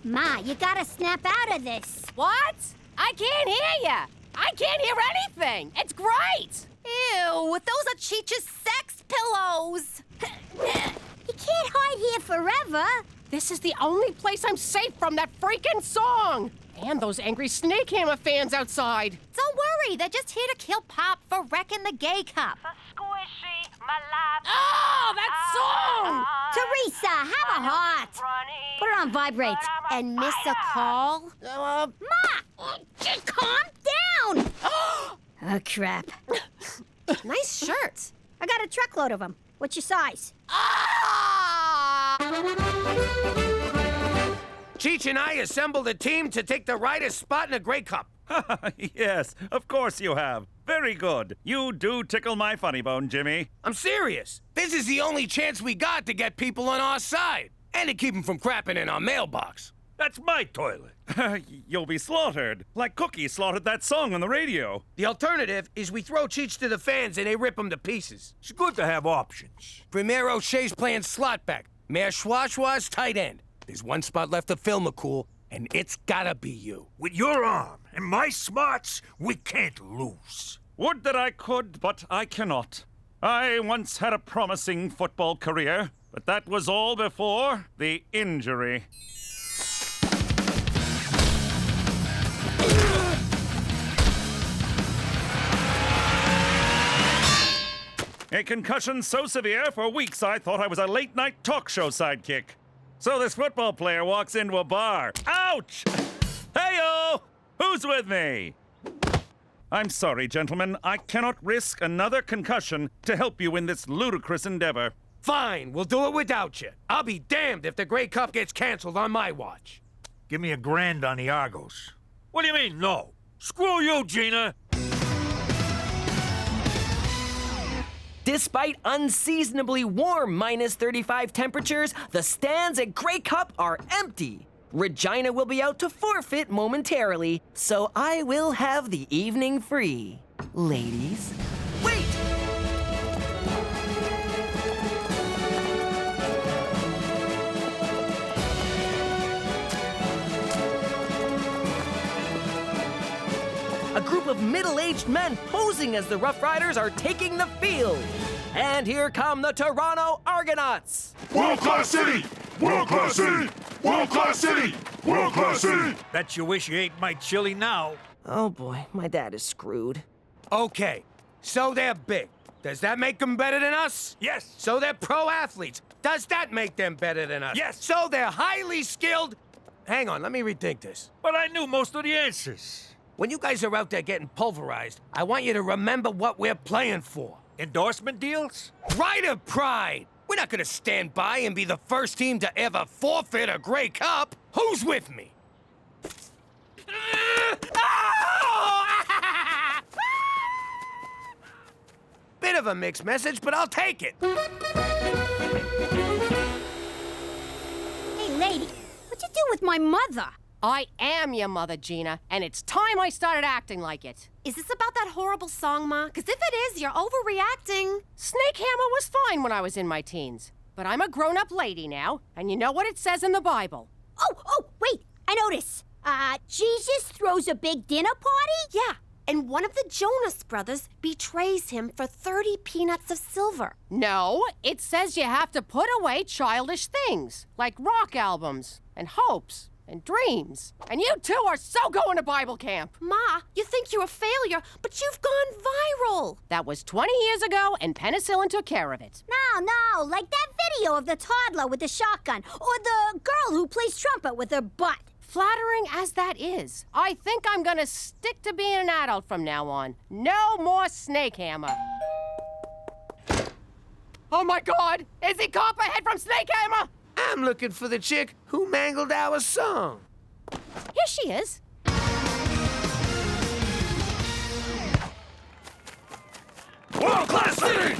Speaker 10: Ma, you gotta snap out of this.
Speaker 12: What? I can't hear ya. I can't hear anything. It's great.
Speaker 11: Ew, those are Cheech's sex pillows.
Speaker 10: You can't hide here forever.
Speaker 12: This is the only place I'm safe from that freaking song. And those angry Snakehammer fans outside.
Speaker 11: Don't worry, they're just here to kill Pop for wrecking the gay cup.
Speaker 25: Squishy, my life.
Speaker 12: Oh, that song!
Speaker 10: Theresa, have a heart. Put her on vibrate.
Speaker 11: And miss a call?
Speaker 10: Ma! Just calm down! Oh, crap.
Speaker 11: Nice shirt.
Speaker 10: I got a truckload of them. What's your size?
Speaker 1: Cheech and I assembled a team to take the Riders' spot in the Grey Cup.
Speaker 8: Yes, of course you have. Very good. You do tickle my funny bone, Jimmy.
Speaker 1: I'm serious. This is the only chance we got to get people on our side. And to keep them from crapping in our mailbox.
Speaker 20: That's my toilet.
Speaker 8: You'll be slaughtered, like Cookie slaughtered that song on the radio.
Speaker 1: The alternative is we throw Cheech to the fans and they rip him to pieces.
Speaker 20: It's good to have options.
Speaker 1: Premier O'Shea's playing slot back. Mayor Schwa's tight end. There's one spot left to fill, McCool, and it's gotta be you.
Speaker 20: With your arm and my smarts, we can't lose.
Speaker 8: Would that I could, but I cannot. I once had a promising football career, but that was all before the injury. A concussion so severe, for weeks I thought I was a late-night talk show sidekick. So this football player walks into a bar. Ouch! Hey-o! Who's with me? I'm sorry, gentlemen. I cannot risk another concussion to help you in this ludicrous endeavor.
Speaker 1: Fine, we'll do it without you. I'll be damned if the Grey Cup gets canceled on my watch.
Speaker 20: Give me $1,000 on the Argos. What do you mean, no? Screw you, Gina!
Speaker 13: Despite unseasonably warm -35 temperatures, the stands at Grey Cup are empty. Regina will be out to forfeit momentarily, so I will have the evening free. Ladies, wait! A group of middle-aged men posing as the Rough Riders are taking the field. And here come the Toronto Argonauts.
Speaker 19: World-class city! World-class city! World-class city! World-class city!
Speaker 20: Bet you wish you ate my chili now.
Speaker 13: Oh boy, my dad is screwed.
Speaker 1: Okay, so they're big. Does that make them better than us?
Speaker 20: Yes.
Speaker 1: So they're pro athletes. Does that make them better than us?
Speaker 20: Yes.
Speaker 1: So they're highly skilled. Hang on, let me rethink this.
Speaker 20: But I knew most of the answers.
Speaker 1: When you guys are out there getting pulverized, I want you to remember what we're playing for.
Speaker 20: Endorsement deals?
Speaker 1: Rider pride! We're not gonna stand by and be the first team to ever forfeit a Grey Cup. Who's with me? Bit of a mixed message, but I'll take it.
Speaker 10: Hey, lady, what'd you do with my mother?
Speaker 12: I am your mother, Gina, and it's time I started acting like it.
Speaker 11: Is this about that horrible song, Ma? Because if it is, you're overreacting.
Speaker 12: Snake Hammer was fine when I was in my teens, but I'm a grown-up lady now, and you know what it says in the Bible.
Speaker 10: Oh, wait, I notice. Jesus throws a big dinner party?
Speaker 11: Yeah, and one of the Jonas brothers betrays him for 30 peanuts of silver.
Speaker 12: No, it says you have to put away childish things, like rock albums and hopes and dreams. And you two are so going to Bible camp.
Speaker 11: Ma, you think you're a failure, but you've gone viral.
Speaker 12: That was 20 years ago, and penicillin took care of it.
Speaker 10: No, like that video of the toddler with the shotgun, or the girl who plays trumpet with her butt.
Speaker 12: Flattering as that is, I think I'm gonna stick to being an adult from now on. No more Snake Hammer. Oh my God! Is he Copperhead from Snake Hammer?
Speaker 1: I'm looking for the chick who mangled our song.
Speaker 11: Here she is.
Speaker 20: World-class city!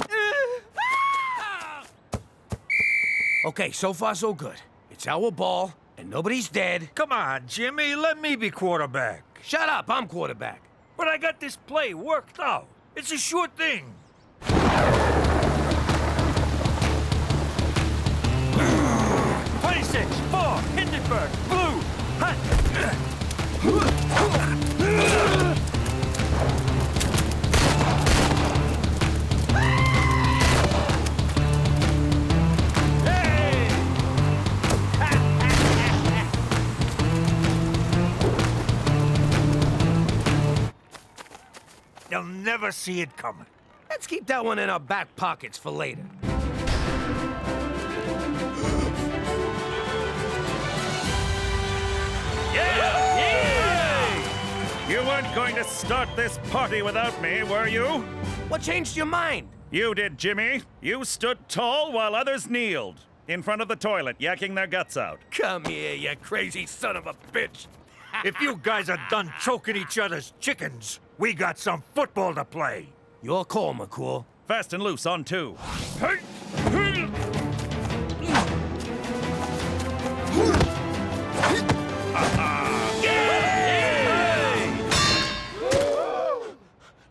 Speaker 1: Okay, so far so good. It's our ball, and nobody's dead.
Speaker 20: Come on, Jimmy, let me be quarterback.
Speaker 1: Shut up, I'm quarterback.
Speaker 20: But I got this play worked out. It's a sure thing. 26, 4, Hindenburg, blue, hot. They'll never see it coming.
Speaker 1: Let's keep that one in our back pockets for later.
Speaker 8: You weren't going to start this party without me, were you?
Speaker 1: What changed your mind?
Speaker 8: You did, Jimmy. You stood tall while others kneeled in front of the toilet, yakking their guts out.
Speaker 1: Come here, you crazy son of a bitch.
Speaker 20: If you guys are done choking each other's chickens, we got some football to play.
Speaker 1: Your call, McCool.
Speaker 8: Fast and loose on 2.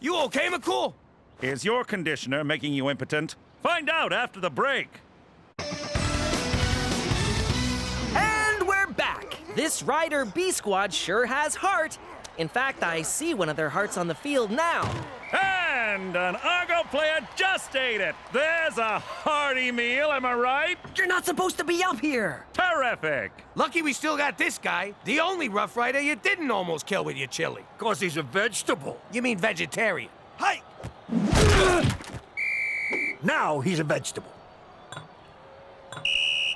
Speaker 1: You okay, McCool?
Speaker 8: Is your conditioner making you impotent? Find out after the break.
Speaker 13: This Rider B squad sure has heart. In fact, I see one of their hearts on the field now.
Speaker 8: And an Argo player just ate it. There's a hearty meal, am I right?
Speaker 13: You're not supposed to be up here.
Speaker 8: Terrific.
Speaker 1: Lucky we still got this guy, the only Rough Rider you didn't almost kill with your chili.
Speaker 20: 'Cause he's a vegetable.
Speaker 1: You mean vegetarian?
Speaker 20: Hey! Now he's a vegetable.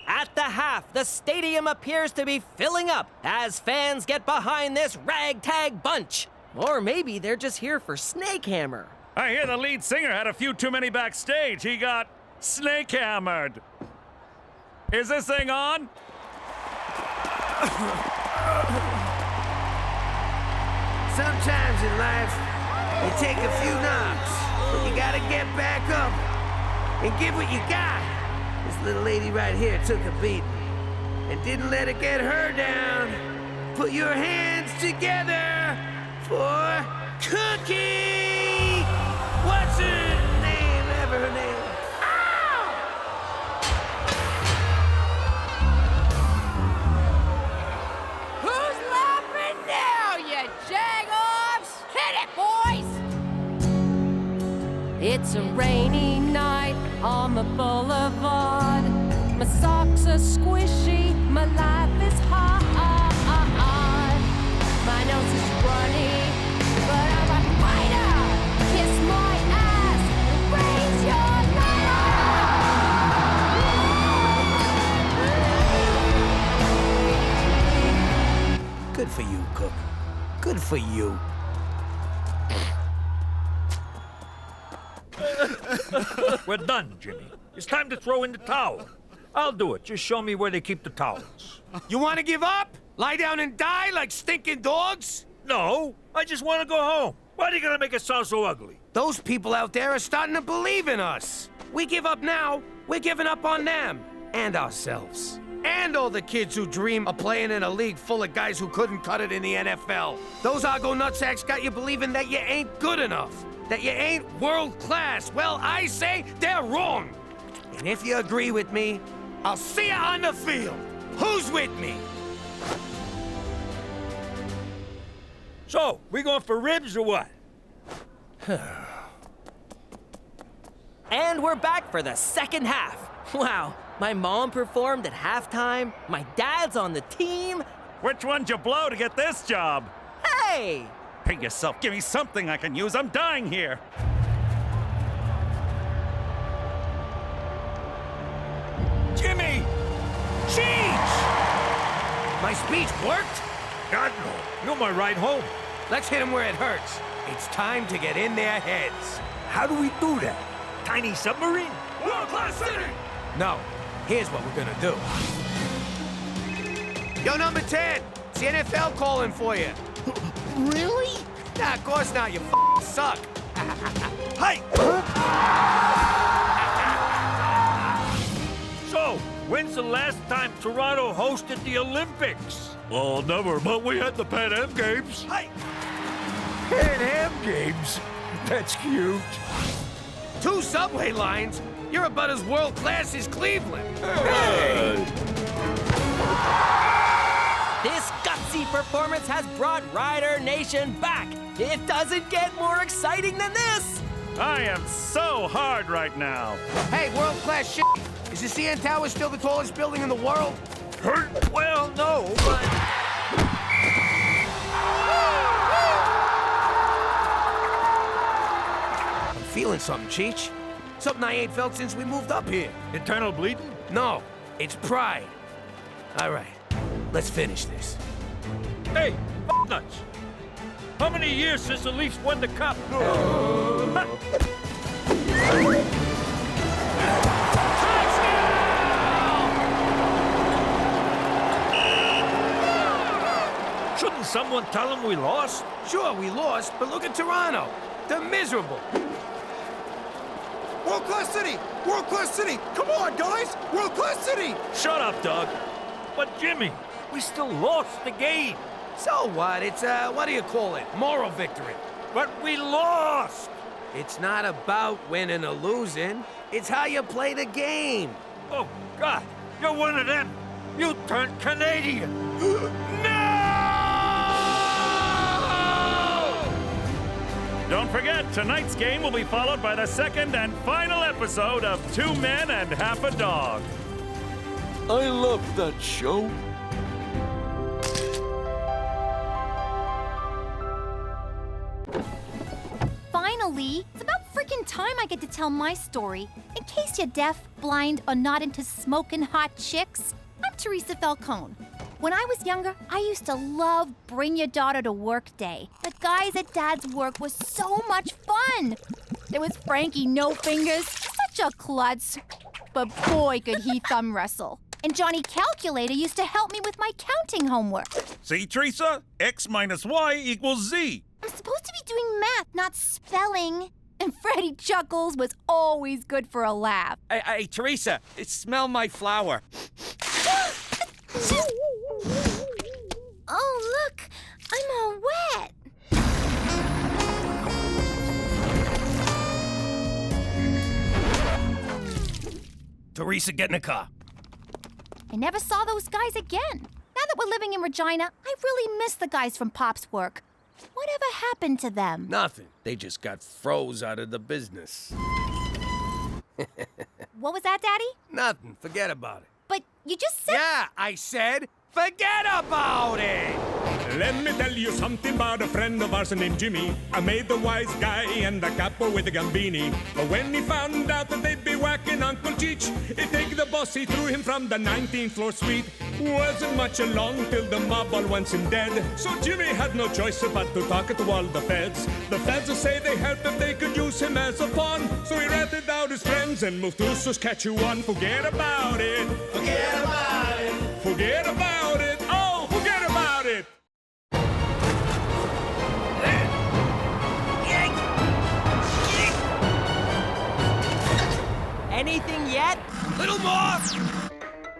Speaker 13: At the half, the stadium appears to be filling up as fans get behind this ragtag bunch. Or maybe they're just here for Snake Hammer.
Speaker 8: I hear the lead singer had a few too many backstage. He got snake hammered. Is this thing on?
Speaker 1: Sometimes in life, you take a few knocks, but you gotta get back up and give what you got. This little lady right here took a beating and didn't let it get her down. Put your hands together for Cookie! What's her name? Ever her name?
Speaker 12: Who's laughing now, you jag-offs? Hit it, boys! It's a rainy night on the boulevard. My socks are squishy, my life is hard. My nose is runny, but I'm a fighter. Kiss my ass and raise your light.
Speaker 1: Good for you, Cook. Good for you.
Speaker 20: We're done, Jimmy. It's time to throw in the towel. I'll do it. Just show me where they keep the towels.
Speaker 1: You want to give up? Lie down and die like stinking dogs?
Speaker 20: No, I just want to go home. Why are you gonna make it sound so ugly?
Speaker 1: Those people out there are starting to believe in us. We give up now, we're giving up on them. And ourselves. And all the kids who dream of playing in a league full of guys who couldn't cut it in the NFL. Those Argo nutsacks got you believing that you ain't good enough. That you ain't world class. Well, I say they're wrong. And if you agree with me, I'll see you on the field. Who's with me?
Speaker 20: So, we going for ribs or what?
Speaker 13: And we're back for the second half. Wow, my mom performed at halftime, my dad's on the team.
Speaker 8: Which one'd you blow to get this job?
Speaker 13: Hey!
Speaker 8: Pay yourself, give me something I can use. I'm dying here.
Speaker 1: Jimmy! Cheech! My speech worked?
Speaker 20: God, no. You're my ride home.
Speaker 1: Let's hit them where it hurts. It's time to get in their heads.
Speaker 20: How do we do that? Tiny submarine?
Speaker 1: World-class city! No. Here's what we're gonna do. Yo, number 10. It's the NFL calling for you.
Speaker 6: Really?
Speaker 1: Nah, of course not. You suck.
Speaker 20: Hey! So, when's the last time Toronto hosted the Olympics?
Speaker 19: Oh, never, but we had the Pan Am Games.
Speaker 20: Hey! Pan Am Games? That's cute.
Speaker 1: 2 subway lines? You're about as world class as Cleveland. Hey!
Speaker 13: This gutsy performance has brought Rider Nation back. It doesn't get more exciting than this.
Speaker 8: I am so hard right now.
Speaker 1: Hey, world class shit. Is the CN Tower still the tallest building in the world?
Speaker 20: Well, no, but...
Speaker 1: I'm feeling something, Cheech. Something I ain't felt since we moved up here.
Speaker 20: Internal bleeding?
Speaker 1: No, it's pride. All right, let's finish this.
Speaker 20: Hey, nuts! How many years since the Leafs won the cup? Shouldn't someone tell them we lost?
Speaker 1: Sure, we lost, but look at Toronto. They're miserable.
Speaker 6: World-class city! World-class city! Come on, guys! World-class city!
Speaker 20: Shut up, Doug. But Jimmy, we still lost the game.
Speaker 1: So what? It's, what do you call it? Moral victory.
Speaker 20: But we lost!
Speaker 1: It's not about winning or losing. It's how you play the game.
Speaker 20: Oh, God, you're one of them. You turned Canadian!
Speaker 8: Don't forget, tonight's game will be followed by the second and final episode of 2 Men and Half a Dog.
Speaker 14: I love that show.
Speaker 11: Finally, it's about freaking time I get to tell my story. In case you're deaf, blind, or not into smoking hot chicks, I'm Theresa Falcone. When I was younger, I used to love Bring Your Daughter to Work Day. The guys at Dad's work was so much fun. There was Frankie No Fingers, such a klutz. But boy, could he thumb wrestle. And Johnny Calculator used to help me with my counting homework.
Speaker 24: See, Theresa? X minus Y equals Z.
Speaker 11: I'm supposed to be doing math, not spelling. And Freddie Chuckles was always good for a laugh.
Speaker 3: Hey, Theresa, smell my flower.
Speaker 11: Oh, look, I'm all wet.
Speaker 1: Theresa, get in the car.
Speaker 11: I never saw those guys again. Now that we're living in Regina, I really miss the guys from Pop's work. Whatever happened to them?
Speaker 1: Nothing. They just got froze out of the business.
Speaker 11: What was that, Daddy?
Speaker 1: Nothing. Forget about it.
Speaker 11: But you just said...
Speaker 1: Yeah, I said, forget about it!
Speaker 5: Let me tell you something about a friend of ours named Jimmy. I made the wise guy and the capo with the gambini. But when he found out that they'd be whacking Uncle Cheech, he'd take the boss, he threw him from the 19th floor suite. Wasn't much along till the mob all wants him dead. So Jimmy had no choice but to talk to all the feds. The feds will say they helped if they could use him as a pawn. So he ratted out his friends and moved to Saskatchewan. Forget about it. Forget about it. Forget about it. Oh, forget about it.
Speaker 13: Anything yet?
Speaker 1: Little more!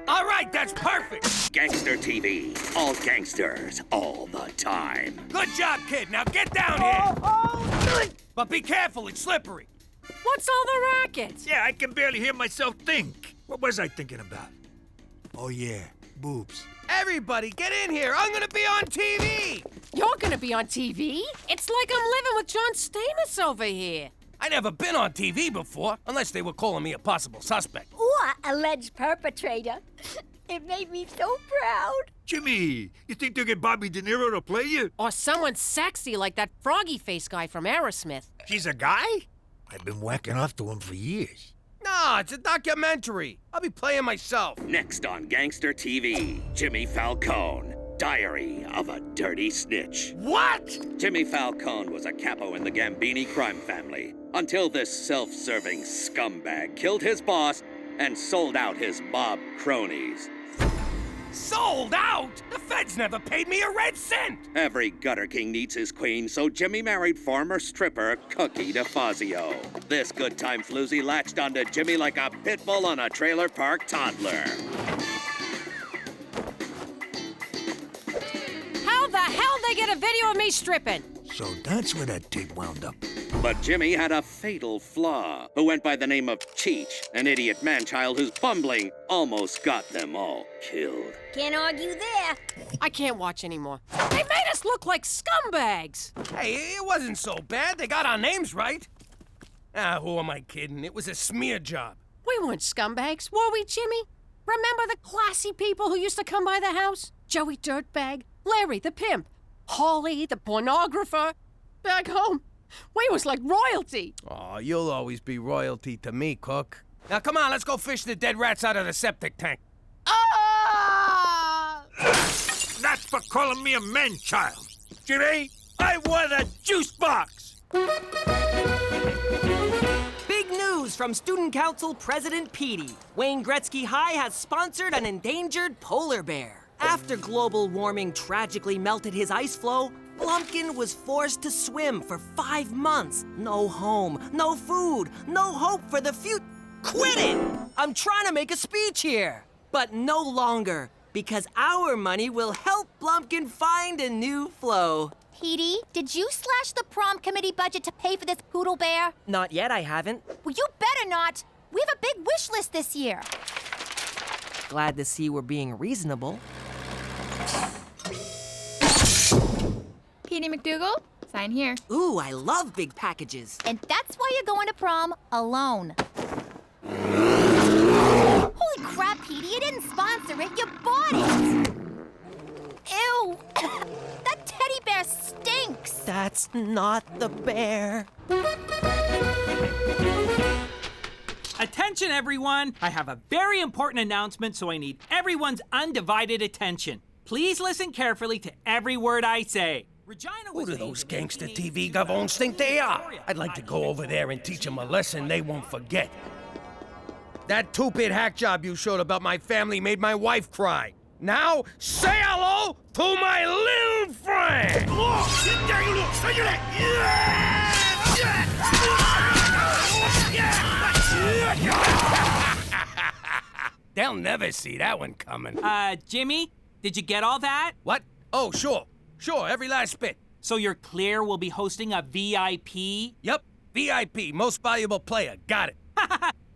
Speaker 1: All right, that's perfect!
Speaker 4: Gangster TV. All gangsters, all the time.
Speaker 1: Good job, kid. Now get down here! But be careful, it's slippery.
Speaker 12: What's all the racket?
Speaker 20: Yeah, I can barely hear myself think. What was I thinking about? Oh, yeah, boobs.
Speaker 1: Everybody, get in here! I'm gonna be on TV!
Speaker 12: You're gonna be on TV? It's like I'm living with John Stamos over here.
Speaker 1: I never been on TV before, unless they were calling me a possible suspect.
Speaker 10: Or alleged perpetrator. It made me so proud.
Speaker 20: Jimmy, you think they'll get Bobby De Niro to play you?
Speaker 12: Or someone sexy like that froggy face guy from Aerosmith.
Speaker 20: He's a guy? I've been whacking off to him for years.
Speaker 1: No, it's a documentary. I'll be playing myself.
Speaker 4: Next on Gangster TV, Jimmy Falcone. Diary of a Dirty Snitch.
Speaker 1: What?
Speaker 4: Jimmy Falcone was a capo in the Gambini crime family until this self-serving scumbag killed his boss and sold out his mob cronies.
Speaker 1: Sold out? The feds never paid me a red cent!
Speaker 4: Every gutter king needs his queen, so Jimmy married former stripper Cookie DeFazio. This good time floozy latched onto Jimmy like a pit bull on a trailer park toddler.
Speaker 12: How the hell they get a video of me stripping?
Speaker 20: So that's where that tape wound up.
Speaker 4: But Jimmy had a fatal flaw, who went by the name of Cheech, an idiot man-child whose bumbling almost got them all killed.
Speaker 10: Can't argue there.
Speaker 12: I can't watch anymore. They made us look like scumbags.
Speaker 1: Hey, it wasn't so bad. They got our names right. Ah, who am I kidding? It was a smear job.
Speaker 12: We weren't scumbags, were we, Jimmy? Remember the classy people who used to come by the house? Joey Dirtbag, Larry the pimp, Holly the pornographer. Back home, we was like royalty.
Speaker 1: Oh, you'll always be royalty to me, Cook. Now, come on, let's go fish the dead rats out of the septic tank.
Speaker 12: Ah!
Speaker 20: That's for calling me a man-child. Jimmy, I want a juice box.
Speaker 13: Big news from Student Council President Petey. Wayne Gretzky High has sponsored an endangered polar bear. After global warming tragically melted his ice floe, Blumpkin was forced to swim for 5 months. No home, no food, no hope for the future. Quit it! I'm trying to make a speech here. But no longer, because our money will help Blumpkin find a new flow.
Speaker 11: Petey, did you slash the prom committee budget to pay for this poodle bear?
Speaker 13: Not yet, I haven't.
Speaker 11: Well, you better not. We have a big wish list this year.
Speaker 13: Glad to see we're being reasonable.
Speaker 15: Petey McDougal, sign here.
Speaker 13: Ooh, I love big packages.
Speaker 15: And that's why you're going to prom alone. Holy crap, Petey, you didn't sponsor it, you bought it! Ew! That teddy bear stinks!
Speaker 13: That's not the bear.
Speaker 16: Attention, everyone! I have a very important announcement, so I need everyone's undivided attention. Please listen carefully to every word I say.
Speaker 1: Who do those gangster TV govons think they are? I'd like to go over there and teach them a lesson they won't forget. That two-bit hack job you showed about my family made my wife cry. Now, say hello to my little friend! They'll never see that one coming.
Speaker 16: Jimmy, did you get all that?
Speaker 1: What? Oh, sure. Sure, every last bit.
Speaker 16: So you're clear we'll be hosting a VIP?
Speaker 1: Yep, VIP, most valuable player. Got it.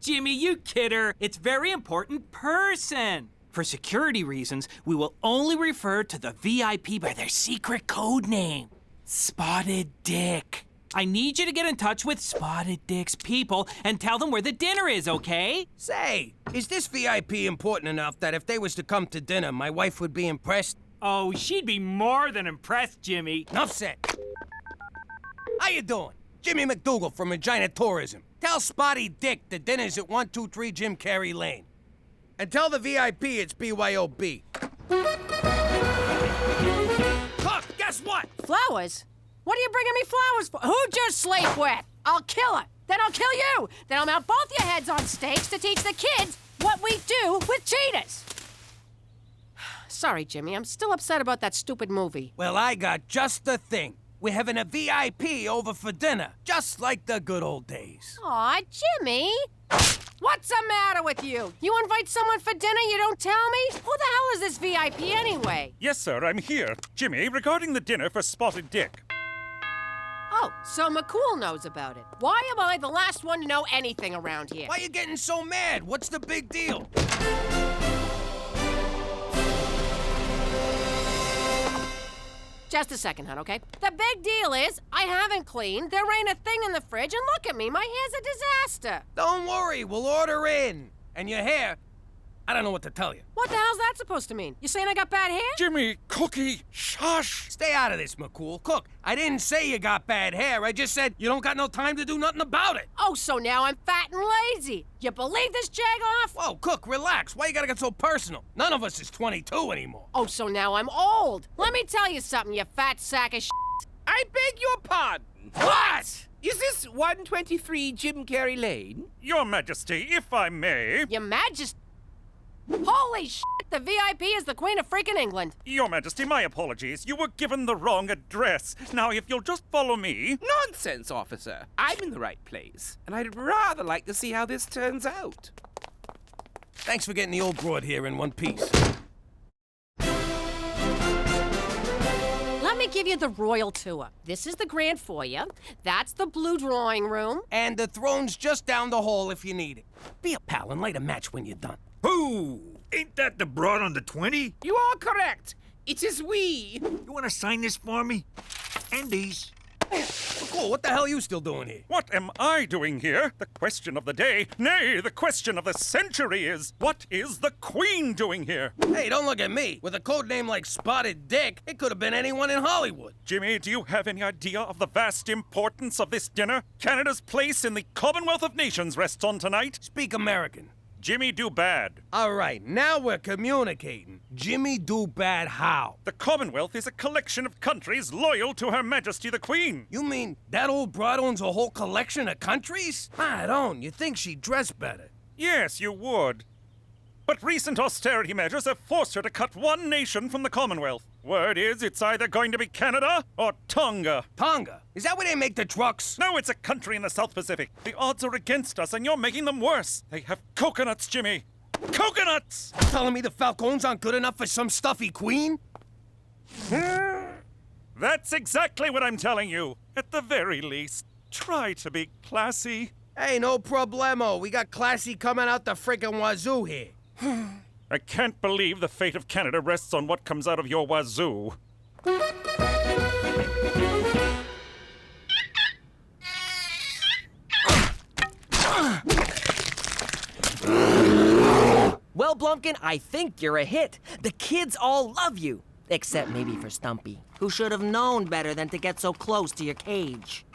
Speaker 16: Jimmy, you kidder. It's very important person. For security reasons, we will only refer to the VIP by their secret code name, Spotted Dick. I need you to get in touch with Spotted Dick's people and tell them where the dinner is, okay?
Speaker 1: Say, is this VIP important enough that if they was to come to dinner, my wife would be impressed?
Speaker 16: Oh, she'd be more than impressed, Jimmy.
Speaker 1: Enough said. How you doing? Jimmy McDougal from Regina Tourism. Tell Spotty Dick the dinner's at 123 Jim Carrey Lane. And tell the VIP it's BYOB. Cook, guess what?
Speaker 12: Flowers? What are you bringing me flowers for? Who'd you sleep with? I'll kill her. Then I'll kill you. Then I'll mount both your heads on stakes to teach the kids what we do with cheetahs. Sorry, Jimmy. I'm still upset about that stupid movie.
Speaker 1: Well, I got just the thing. We're having a VIP over for dinner, just like the good old days.
Speaker 12: Aw, Jimmy. What's the matter with you? You invite someone for dinner, you don't tell me? Who the hell is this VIP anyway?
Speaker 8: Yes, sir, I'm here. Jimmy, regarding the dinner for Spotted Dick.
Speaker 12: Oh, so McCool knows about it. Why am I the last one to know anything around here?
Speaker 1: Why are you getting so mad? What's the big deal?
Speaker 12: Just a second, hon, okay? The big deal is, I haven't cleaned, there ain't a thing in the fridge, and look at me, my hair's a disaster.
Speaker 1: Don't worry, we'll order in. And your hair, I don't know what to tell you.
Speaker 12: What the hell's that supposed to mean? You saying I got bad hair?
Speaker 8: Jimmy, Cookie, shush!
Speaker 1: Stay out of this, McCool. Cook, I didn't say you got bad hair. I just said you don't got no time to do nothing about it.
Speaker 12: Oh, so now I'm fat and lazy. You believe this jag-off?
Speaker 1: Whoa, Cook, relax. Why you gotta get so personal? None of us is 22 anymore.
Speaker 12: Oh, so now I'm old. Let me tell you something, you fat sack of shit.
Speaker 17: I beg your pardon.
Speaker 1: What?
Speaker 17: Is this 123 Jim Carrey Lane?
Speaker 8: Your Majesty, if I may...
Speaker 12: Your Majesty... Holy shit! The VIP is the Queen of freaking England.
Speaker 8: Your Majesty, my apologies. You were given the wrong address. Now, if you'll just follow me...
Speaker 17: Nonsense, officer. I'm in the right place, and I'd rather like to see how this turns out.
Speaker 1: Thanks for getting the old broad here in one piece.
Speaker 12: Let me give you the royal tour. This is the grand foyer. That's the blue drawing room.
Speaker 1: And the throne's just down the hall if you need it. Be a pal and light a match when you're done.
Speaker 20: Who? Ain't that the broad on the 20?
Speaker 17: You are correct. It is we.
Speaker 20: You want to sign this for me? And these.
Speaker 1: Cool, what the hell are you still doing here?
Speaker 8: What am I doing here? The question of the day, nay, the question of the century is, what is the Queen doing here?
Speaker 1: Hey, don't look at me. With a code name like Spotted Dick, it could have been anyone in Hollywood.
Speaker 8: Jimmy, do you have any idea of the vast importance of this dinner? Canada's place in the Commonwealth of Nations rests on tonight.
Speaker 1: Speak American.
Speaker 8: Jimmy do bad.
Speaker 1: All right, now we're communicating. Jimmy do bad how?
Speaker 8: The Commonwealth is a collection of countries loyal to Her Majesty the Queen.
Speaker 1: You mean that old broad owns a whole collection of countries? I don't. You think she'd dress better?
Speaker 8: Yes, you would. But recent austerity measures have forced her to cut one nation from the Commonwealth. Word is, it's either going to be Canada or Tonga.
Speaker 1: Tonga? Is that where they make the trucks?
Speaker 8: No, it's a country in the South Pacific. The odds are against us, and you're making them worse. They have coconuts, Jimmy. Coconuts!
Speaker 1: Telling me the Falcones aren't good enough for some stuffy queen?
Speaker 8: That's exactly what I'm telling you. At the very least, try to be classy.
Speaker 1: Hey, no problemo. We got classy coming out the friggin' wazoo here.
Speaker 8: I can't believe the fate of Canada rests on what comes out of your wazoo.
Speaker 13: Well, Blumpkin, I think you're a hit. The kids all love you. Except maybe for Stumpy, who should have known better than to get so close to your cage.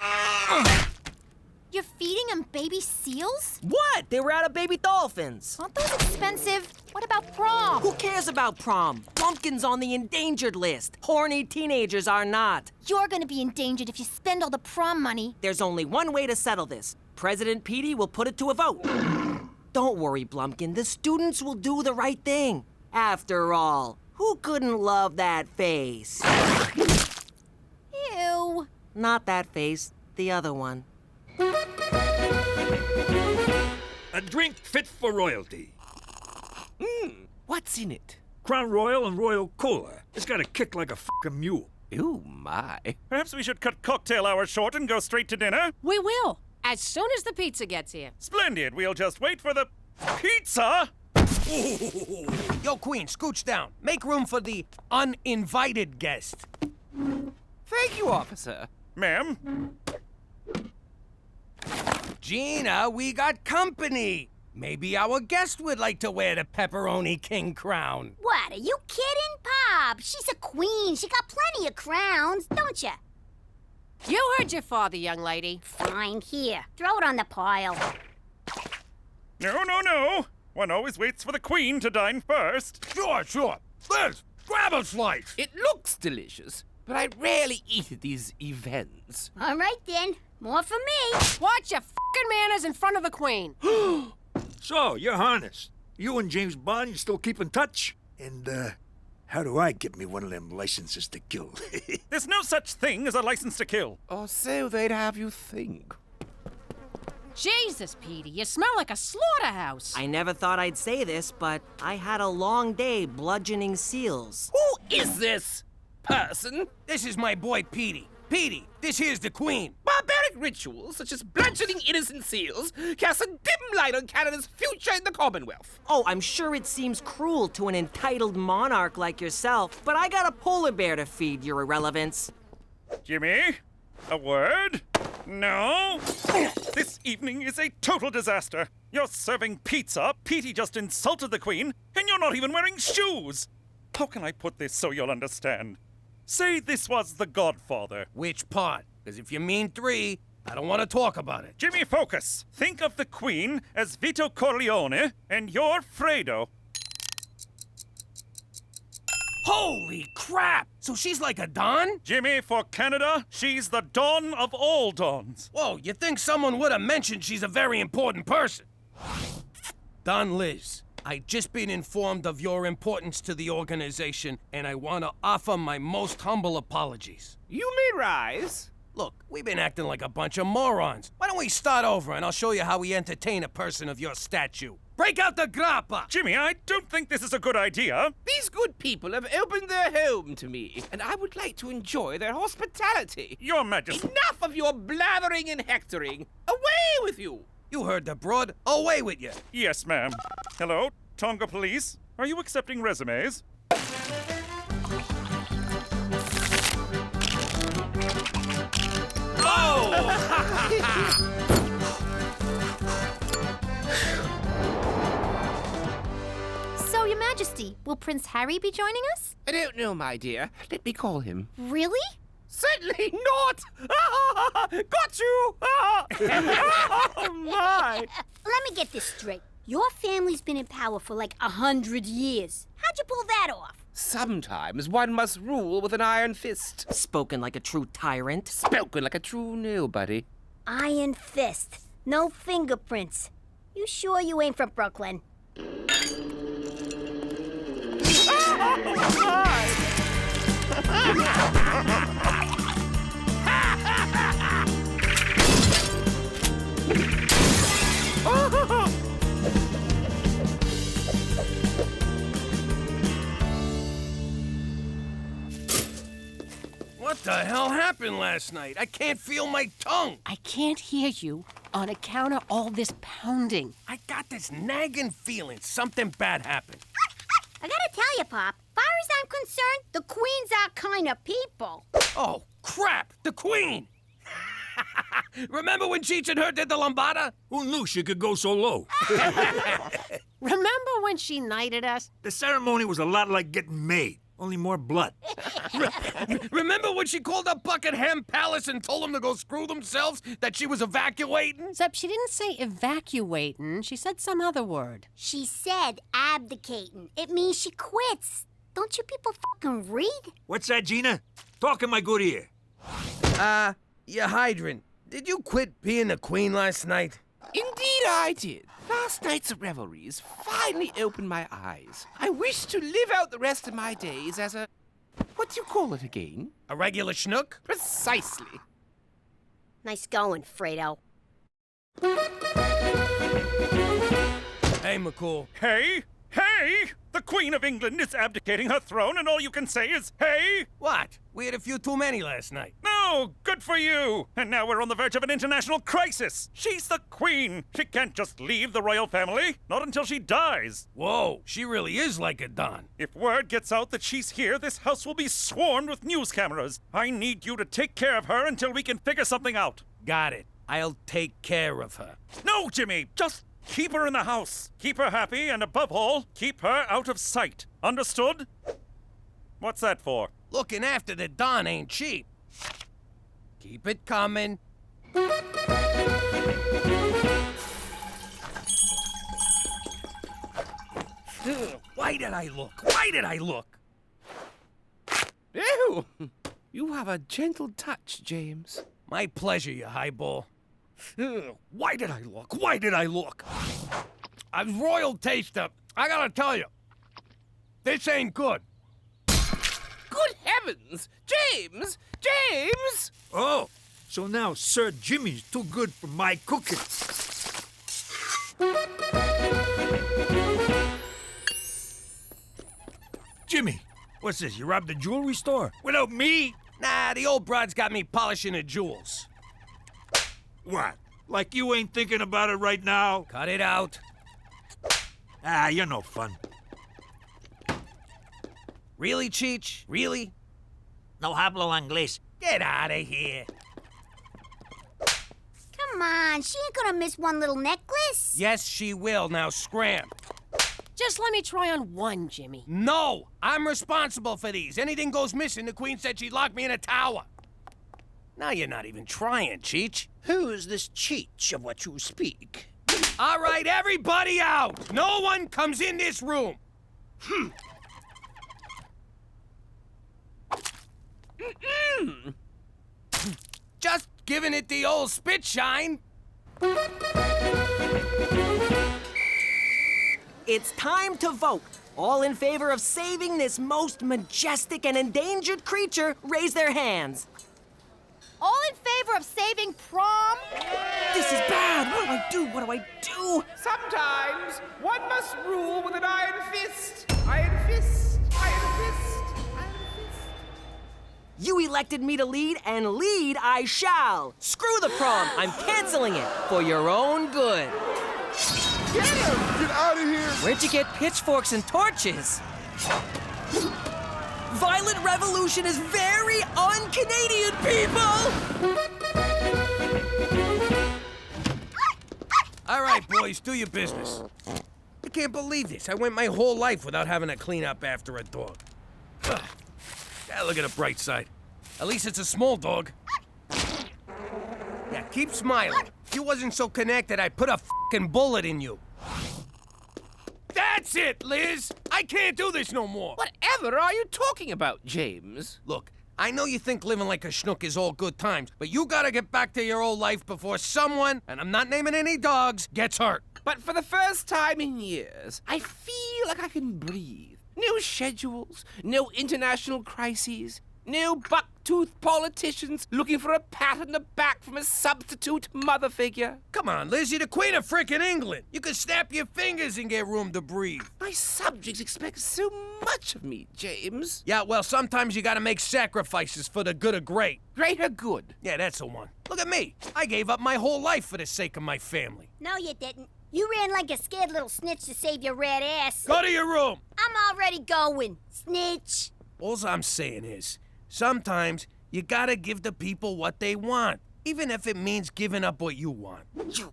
Speaker 15: You're feeding them baby seals?
Speaker 13: What? They were out of baby dolphins.
Speaker 15: Aren't those expensive? What about prom?
Speaker 13: Who cares about prom? Blumpkin's on the endangered list. Horny teenagers are not.
Speaker 15: You're gonna be endangered if you spend all the prom money.
Speaker 13: There's only one way to settle this. President Petey will put it to a vote. Don't worry, Blumpkin. The students will do the right thing. After all, who couldn't love that face?
Speaker 15: Ew.
Speaker 13: Not that face, the other one.
Speaker 20: A drink fit for royalty.
Speaker 17: What's in it?
Speaker 20: Crown Royal and Royal Cola. It's got a kick like a fucking mule.
Speaker 17: Ooh, my.
Speaker 8: Perhaps we should cut cocktail hour short and go straight to dinner?
Speaker 12: We will, as soon as the pizza gets here.
Speaker 8: Splendid. We'll just wait for the pizza.
Speaker 1: Yo, Queen, scooch down. Make room for the uninvited guest.
Speaker 17: Thank you, officer.
Speaker 8: Ma'am?
Speaker 1: Gina, we got company. Maybe our guest would like to wear the Pepperoni King crown.
Speaker 10: What, are you kidding, Pop? She's a queen. She got plenty of crowns, don't you?
Speaker 12: You heard your father, young lady.
Speaker 10: Fine, here. Throw it on the pile.
Speaker 8: No. One always waits for the Queen to dine first.
Speaker 1: Sure. Liz, grab a slice.
Speaker 17: It looks delicious, but I rarely eat at these events.
Speaker 10: All right, then. More for me.
Speaker 12: Watch your fucking manners in front of the Queen.
Speaker 20: So, Your Highness, you and James Bond, you still keep in touch? And, how do I get me one of them licenses to kill?
Speaker 8: There's no such thing as a license to kill.
Speaker 17: Or so they'd have you think.
Speaker 12: Jesus, Petey, you smell like a slaughterhouse.
Speaker 13: I never thought I'd say this, but I had a long day bludgeoning seals.
Speaker 17: Who is this person?
Speaker 1: This is my boy, Petey. Petey, this here's the Queen.
Speaker 17: Barbaric rituals, such as bludgeoning innocent seals, cast a dim light on Canada's future in the Commonwealth.
Speaker 13: Oh, I'm sure it seems cruel to an entitled monarch like yourself, but I got a polar bear to feed, your irrelevance.
Speaker 8: Jimmy, a word? No? This evening is a total disaster. You're serving pizza, Petey just insulted the Queen, and you're not even wearing shoes. How can I put this so you'll understand? Say this was The Godfather.
Speaker 1: Which part? Because if you mean 3, I don't want to talk about it.
Speaker 8: Jimmy, focus. Think of the Queen as Vito Corleone, and you're Fredo.
Speaker 1: Holy crap! So she's like a Don?
Speaker 8: Jimmy, for Canada, she's the Dawn of all dawns.
Speaker 1: Whoa, you think someone would have mentioned she's a very important person? Don Liz, I just been informed of your importance to the organization, and I want to offer my most humble apologies.
Speaker 17: You may rise.
Speaker 1: Look, we've been acting like a bunch of morons. Why don't we start over and I'll show you how we entertain a person of your stature. Break out the grappa!
Speaker 8: Jimmy, I don't think this is a good idea.
Speaker 17: These good people have opened their home to me, and I would like to enjoy their hospitality.
Speaker 8: Your Majesty.
Speaker 17: Enough of your blathering and hectoring. Away with you!
Speaker 1: You heard the broad. Away with you.
Speaker 8: Yes, ma'am. Hello, Tonga Police. Are you accepting resumes?
Speaker 15: So, Your Majesty, will Prince Harry be joining us?
Speaker 17: I don't know, my dear. Let me call him.
Speaker 15: Really?
Speaker 17: Certainly not! Got you! Oh, my!
Speaker 10: Let me get this straight. Your family's been in power for like 100 years. How'd you pull that off?
Speaker 17: Sometimes one must rule with an iron fist.
Speaker 13: Spoken like a true tyrant.
Speaker 17: Spoken like a true nobody.
Speaker 10: Iron fist. No fingerprints. You sure you ain't from Brooklyn?
Speaker 1: What the hell happened last night? I can't feel my tongue.
Speaker 12: I can't hear you on account of all this pounding.
Speaker 1: I got this nagging feeling something bad happened.
Speaker 10: I gotta tell you, Pop, far as I'm concerned, the Queen's our kind of people.
Speaker 1: Oh, crap! The Queen! Remember when Cheech and her did the lambada?
Speaker 20: Who knew she could go so low?
Speaker 12: Remember when she knighted us?
Speaker 20: The ceremony was a lot like getting made, only more blood.
Speaker 1: Remember when she called up Buckingham Palace and told them to go screw themselves, that she was evacuating?
Speaker 12: Except she didn't say evacuating. She said some other word.
Speaker 10: She said abdicating. It means she quits. Don't you people fucking read?
Speaker 20: What's that, Gina? Talk in my good ear.
Speaker 1: Your hydrant. Did you quit being the Queen last night?
Speaker 17: Indeed I did. Last night's revelries finally opened my eyes. I wish to live out the rest of my days as a... what do you call it again?
Speaker 1: A regular schnook?
Speaker 17: Precisely.
Speaker 10: Nice going, Fredo.
Speaker 1: Hey, McCool.
Speaker 8: Hey! Hey! The Queen of England is abdicating her throne, and all you can say is, hey!
Speaker 1: What? We had a few too many last night.
Speaker 8: No! Good for you! And now we're on the verge of an international crisis! She's the Queen! She can't just leave the royal family, not until she dies!
Speaker 1: Whoa, she really is like a Don.
Speaker 8: If word gets out that she's here, this house will be swarmed with news cameras. I need you to take care of her until we can figure something out.
Speaker 1: Got it. I'll take care of her.
Speaker 8: No, Jimmy! Just keep her in the house. Keep her happy, and above all, keep her out of sight. Understood? What's that for?
Speaker 1: Looking after the Don ain't cheap. Keep it coming. Why did I look? Why did I look?
Speaker 17: Ew! You have a gentle touch, James.
Speaker 1: My pleasure, you highball. Why did I look? Why did I look? A royal taster. I gotta tell you, this ain't good.
Speaker 17: Good heavens! James! James!
Speaker 20: Oh, so now Sir Jimmy's too good for my cooking. Jimmy, what's this? You robbed a jewelry store? Without me?
Speaker 1: Nah, the old broad's got me polishing the jewels.
Speaker 20: What? Like you ain't thinking about it right now?
Speaker 1: Cut it out.
Speaker 20: Ah, you're no fun.
Speaker 1: Really, Cheech? Really?
Speaker 20: No hablo inglés.
Speaker 1: Get out of here.
Speaker 10: Come on, she ain't gonna miss one little necklace.
Speaker 1: Yes, she will. Now scram.
Speaker 12: Just let me try on one, Jimmy.
Speaker 1: No! I'm responsible for these. Anything goes missing, the Queen said she'd lock me in a tower. Now you're not even trying, Cheech.
Speaker 2: Who's this Cheech of what you speak?
Speaker 1: All right, everybody out! No one comes in this room! Just giving it the old spit shine.
Speaker 13: It's time to vote. All in favor of saving this most majestic and endangered creature, raise their hands.
Speaker 15: All in favor of saving prom?
Speaker 13: This is bad. What do I do? What do I do?
Speaker 17: Sometimes one must rule with an iron fist. Iron fist. Iron fist. Iron fist.
Speaker 13: You elected me to lead, and lead I shall. Screw the prom. I'm canceling it for your own good.
Speaker 19: Get him! Get out of here!
Speaker 13: Where'd you get pitchforks and torches? Violent revolution is very un-Canadian, people!
Speaker 1: All right, boys, do your business. I can't believe this. I went my whole life without having to clean up after a dog. Ugh. Yeah, look at the bright side. At least it's a small dog. Yeah, keep smiling. If you wasn't so connected, I'd put a fucking bullet in you. That's it, Liz! I can't do this no more!
Speaker 17: Whatever are you talking about, James?
Speaker 1: Look, I know you think living like a schnook is all good times, but you gotta get back to your old life before someone, and I'm not naming any dogs, gets hurt.
Speaker 17: But for the first time in years, I feel like I can breathe. No schedules, no international crises, no buck-toothed politicians looking for a pat on the back from a substitute mother figure.
Speaker 1: Come on, Liz, you're the Queen of frickin' England. You can snap your fingers and get room to breathe.
Speaker 17: My subjects expect so much of me, James.
Speaker 1: Yeah, well, sometimes you gotta make sacrifices for the good of great.
Speaker 17: Greater good.
Speaker 1: Yeah, that's the one. Look at me. I gave up my whole life for the sake of my family.
Speaker 10: No, you didn't. You ran like a scared little snitch to save your red ass.
Speaker 1: Go to your room!
Speaker 10: I'm already going, snitch.
Speaker 1: All I'm saying is, sometimes you gotta give the people what they want, even if it means giving up what you want.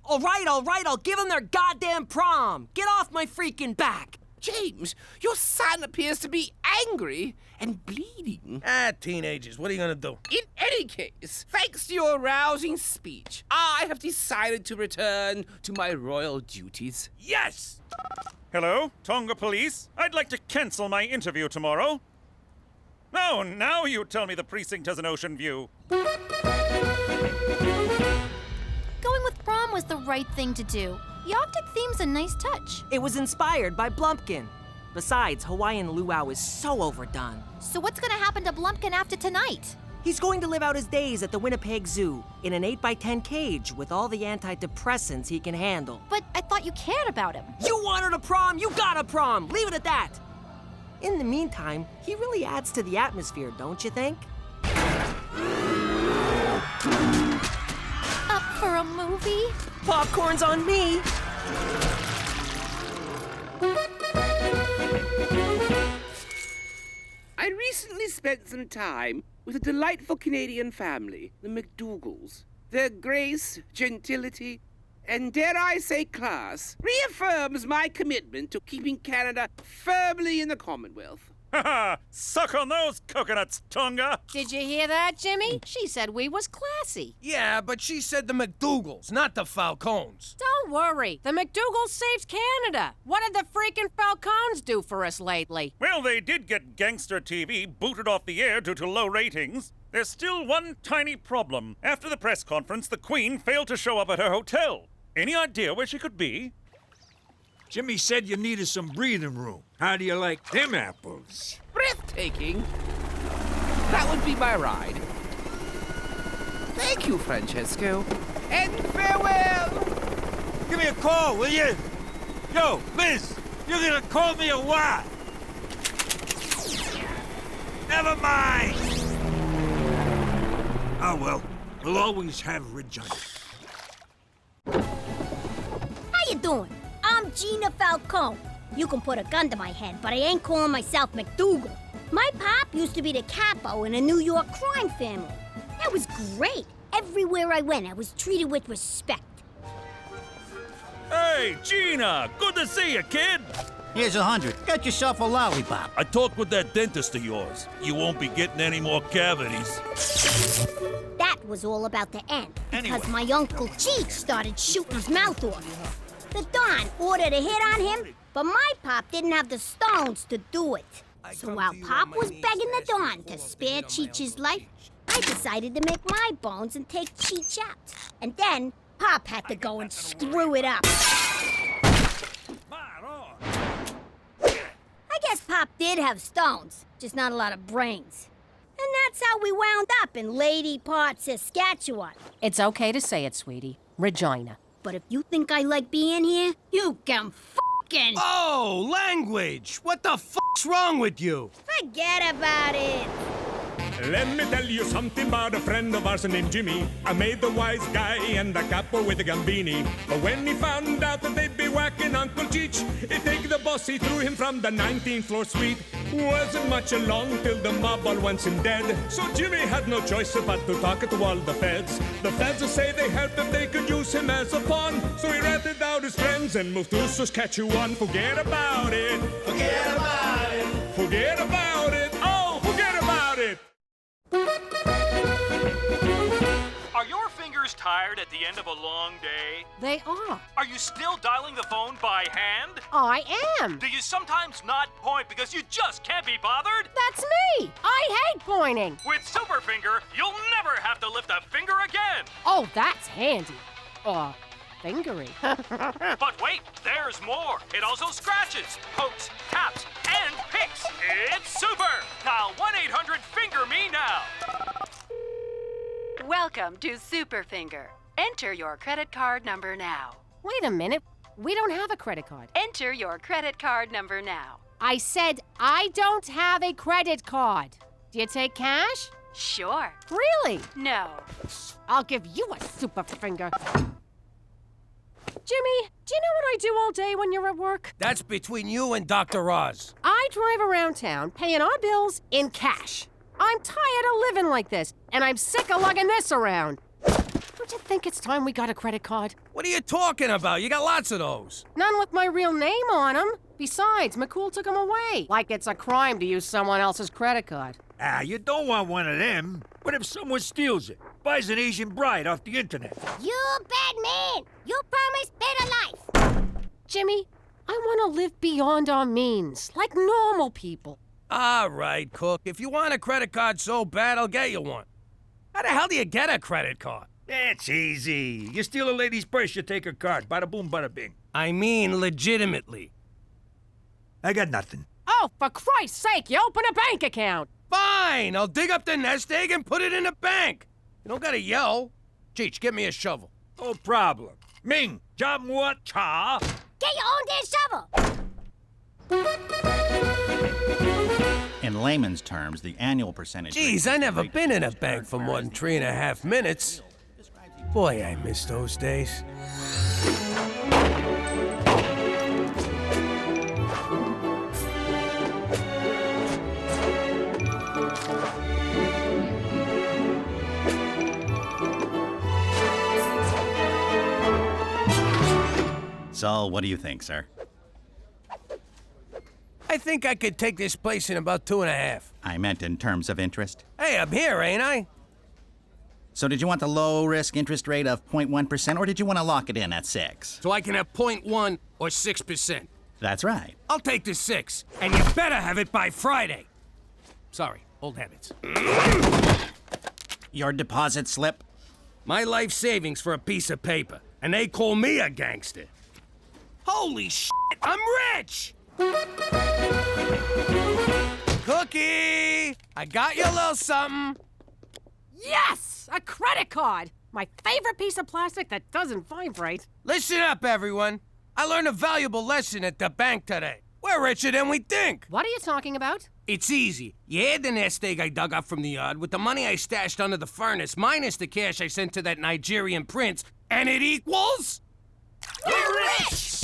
Speaker 13: All right, I'll give them their goddamn prom. Get off my freaking back.
Speaker 17: James, your son appears to be angry and bleeding.
Speaker 1: Teenagers, what are you gonna do?
Speaker 17: In any case, thanks to your rousing speech, I have decided to return to my royal duties.
Speaker 1: Yes!
Speaker 8: Hello, Tonga Police. I'd like to cancel my interview tomorrow. No, now you tell me the precinct has an ocean view.
Speaker 15: Going with prom was the right thing to do. The Arctic theme's a nice touch.
Speaker 13: It was inspired by Blumpkin. Besides, Hawaiian luau is so overdone.
Speaker 15: So what's gonna happen to Blumpkin after tonight?
Speaker 13: He's going to live out his days at the Winnipeg Zoo in an 8x10 cage with all the antidepressants he can handle.
Speaker 15: But I thought you cared about him.
Speaker 13: You wanted a prom, you got a prom! Leave it at that! In the meantime, he really adds to the atmosphere, don't you think?
Speaker 15: Up for a movie?
Speaker 13: Popcorn's on me!
Speaker 2: I recently spent some time with a delightful Canadian family, the McDougalls. Their grace, gentility, and dare I say class, reaffirms my commitment to keeping Canada firmly in the Commonwealth.
Speaker 8: Ha ha! Suck on those coconuts, Tonga!
Speaker 12: Did you hear that, Jimmy? She said we was classy.
Speaker 1: Yeah, but she said the McDougalls, not the Falcones.
Speaker 12: Don't worry. The McDougalls saved Canada. What did the freaking Falcones do for us lately?
Speaker 8: Well, they did get Gangster TV booted off the air due to low ratings. There's still one tiny problem. After the press conference, the Queen failed to show up at her hotel. Any idea where she could be?
Speaker 20: Jimmy said you needed some breathing room. How do you like them apples?
Speaker 17: Breathtaking. That would be my ride. Thank you, Francesco. And farewell!
Speaker 20: Give me a call, will you? Yo, Liz, you're gonna call me a what? Never mind! Oh, well, we'll always have Regina.
Speaker 10: How you doing? I'm Gina Falcone. You can put a gun to my head, but I ain't calling myself McDougal. My pop used to be the capo in a New York crime family. That was great. Everywhere I went, I was treated with respect.
Speaker 20: Hey, Gina! Good to see you, kid!
Speaker 7: Here's 100. Get yourself a lollipop.
Speaker 20: I talked with that dentist of yours. You won't be getting any more cavities.
Speaker 10: That was all about to end, because my Uncle Cheech started shooting his mouth off. The Don ordered a hit on him, but my pop didn't have the stones to do it. So while Pop was begging the Don to spare Cheech's life, I decided to make my bones and take Cheech out. And then Pop had to go and screw it up. I guess Pop did have stones, just not a lot of brains. And that's how we wound up in Lady Part, Saskatchewan.
Speaker 12: It's okay to say it, sweetie. Regina.
Speaker 10: But if you think I like being here, you can fucking...
Speaker 1: Oh, language! What the fuck's wrong with you?
Speaker 10: Forget about it.
Speaker 5: Let me tell you something about a friend of ours named Jimmy. I made the wise guy and the capo with a gambini. But when he found out that they'd be whacking Uncle Cheech, he'd take the boss, he threw him from the 19th floor suite. Wasn't much along till the mob all wants him dead. So Jimmy had no choice but to talk to all the feds. The feds say they helped if they could use him as a pawn. So he ratted out his friends and moved to Saskatchewan. Forget about it. Forget about it. Forget about it. Oh, forget about it.
Speaker 9: Are your fingers tired at the end of a long day?
Speaker 12: They are.
Speaker 9: Are you still dialing the phone by hand?
Speaker 12: I am.
Speaker 9: Do you sometimes not point because you just can't be bothered?
Speaker 12: That's me. I hate pointing.
Speaker 9: With Superfinger, you'll never have to lift a finger again.
Speaker 12: Oh, that's handy. Fingery.
Speaker 9: But wait, there's more. It also scratches, pokes, taps, and picks. It's super. Dial 1-800-FINGER-ME now.
Speaker 18: Welcome to Superfinger. Enter your credit card number now.
Speaker 12: Wait a minute. We don't have a credit card.
Speaker 18: Enter your credit card number now.
Speaker 12: I said I don't have a credit card. Do you take cash?
Speaker 18: Sure.
Speaker 12: Really?
Speaker 18: No.
Speaker 12: I'll give you a super finger. Jimmy, do you know what I do all day when you're at work?
Speaker 1: That's between you and Dr. Oz.
Speaker 12: I drive around town paying our bills in cash. I'm tired of living like this, and I'm sick of lugging this around. Don't you think it's time we got a credit card?
Speaker 1: What are you talking about? You got lots of those.
Speaker 12: None with my real name on them. Besides, McCool took them away. Like it's a crime to use someone else's credit card.
Speaker 20: Ah, you don't want one of them. What if someone steals it? Buys an Asian bride off the internet?
Speaker 10: You bad man! You promised better life!
Speaker 12: Jimmy, I want to live beyond our means, like normal people.
Speaker 1: All right, Cook. If you want a credit card so bad, I'll get you one. How the hell do you get a credit card?
Speaker 20: It's easy. You steal a lady's purse, you take her card. Bada boom, bada bing.
Speaker 1: I mean legitimately.
Speaker 20: I got nothing.
Speaker 12: Oh, for Christ's sake, you open a bank account!
Speaker 1: Fine! I'll dig up the nest egg and put it in the bank. You don't gotta yell. Cheech, get me a shovel.
Speaker 20: No problem. Ming, jam what cha?
Speaker 10: Get your own damn shovel!
Speaker 7: In layman's terms, the annual percentage...
Speaker 1: Geez, I never been in a bank for more than 3.5 minutes. Boy, I miss those days.
Speaker 7: So, what do you think, sir?
Speaker 1: I think I could take this place in about 2.5.
Speaker 7: I meant in terms of interest.
Speaker 1: Hey, I'm here, ain't I?
Speaker 7: So did you want the low-risk interest rate of 0.1%, or did you want to lock it in at 6?
Speaker 1: So I can have 0.1 or 6%.
Speaker 7: That's right.
Speaker 1: I'll take the 6, and you better have it by Friday. Sorry, old habits.
Speaker 7: Your deposit slip?
Speaker 1: My life savings for a piece of paper, and they call me a gangster. Holy shit, I'm rich! Cookie! I got you a little something.
Speaker 12: Yes! A credit card! My favorite piece of plastic that doesn't vibrate.
Speaker 1: Listen up, everyone. I learned a valuable lesson at the bank today. We're richer than we think.
Speaker 12: What are you talking about?
Speaker 1: It's easy. You add the nest egg I dug up from the yard with the money I stashed under the furnace, minus the cash I sent to that Nigerian prince, and it equals...
Speaker 10: We're rich!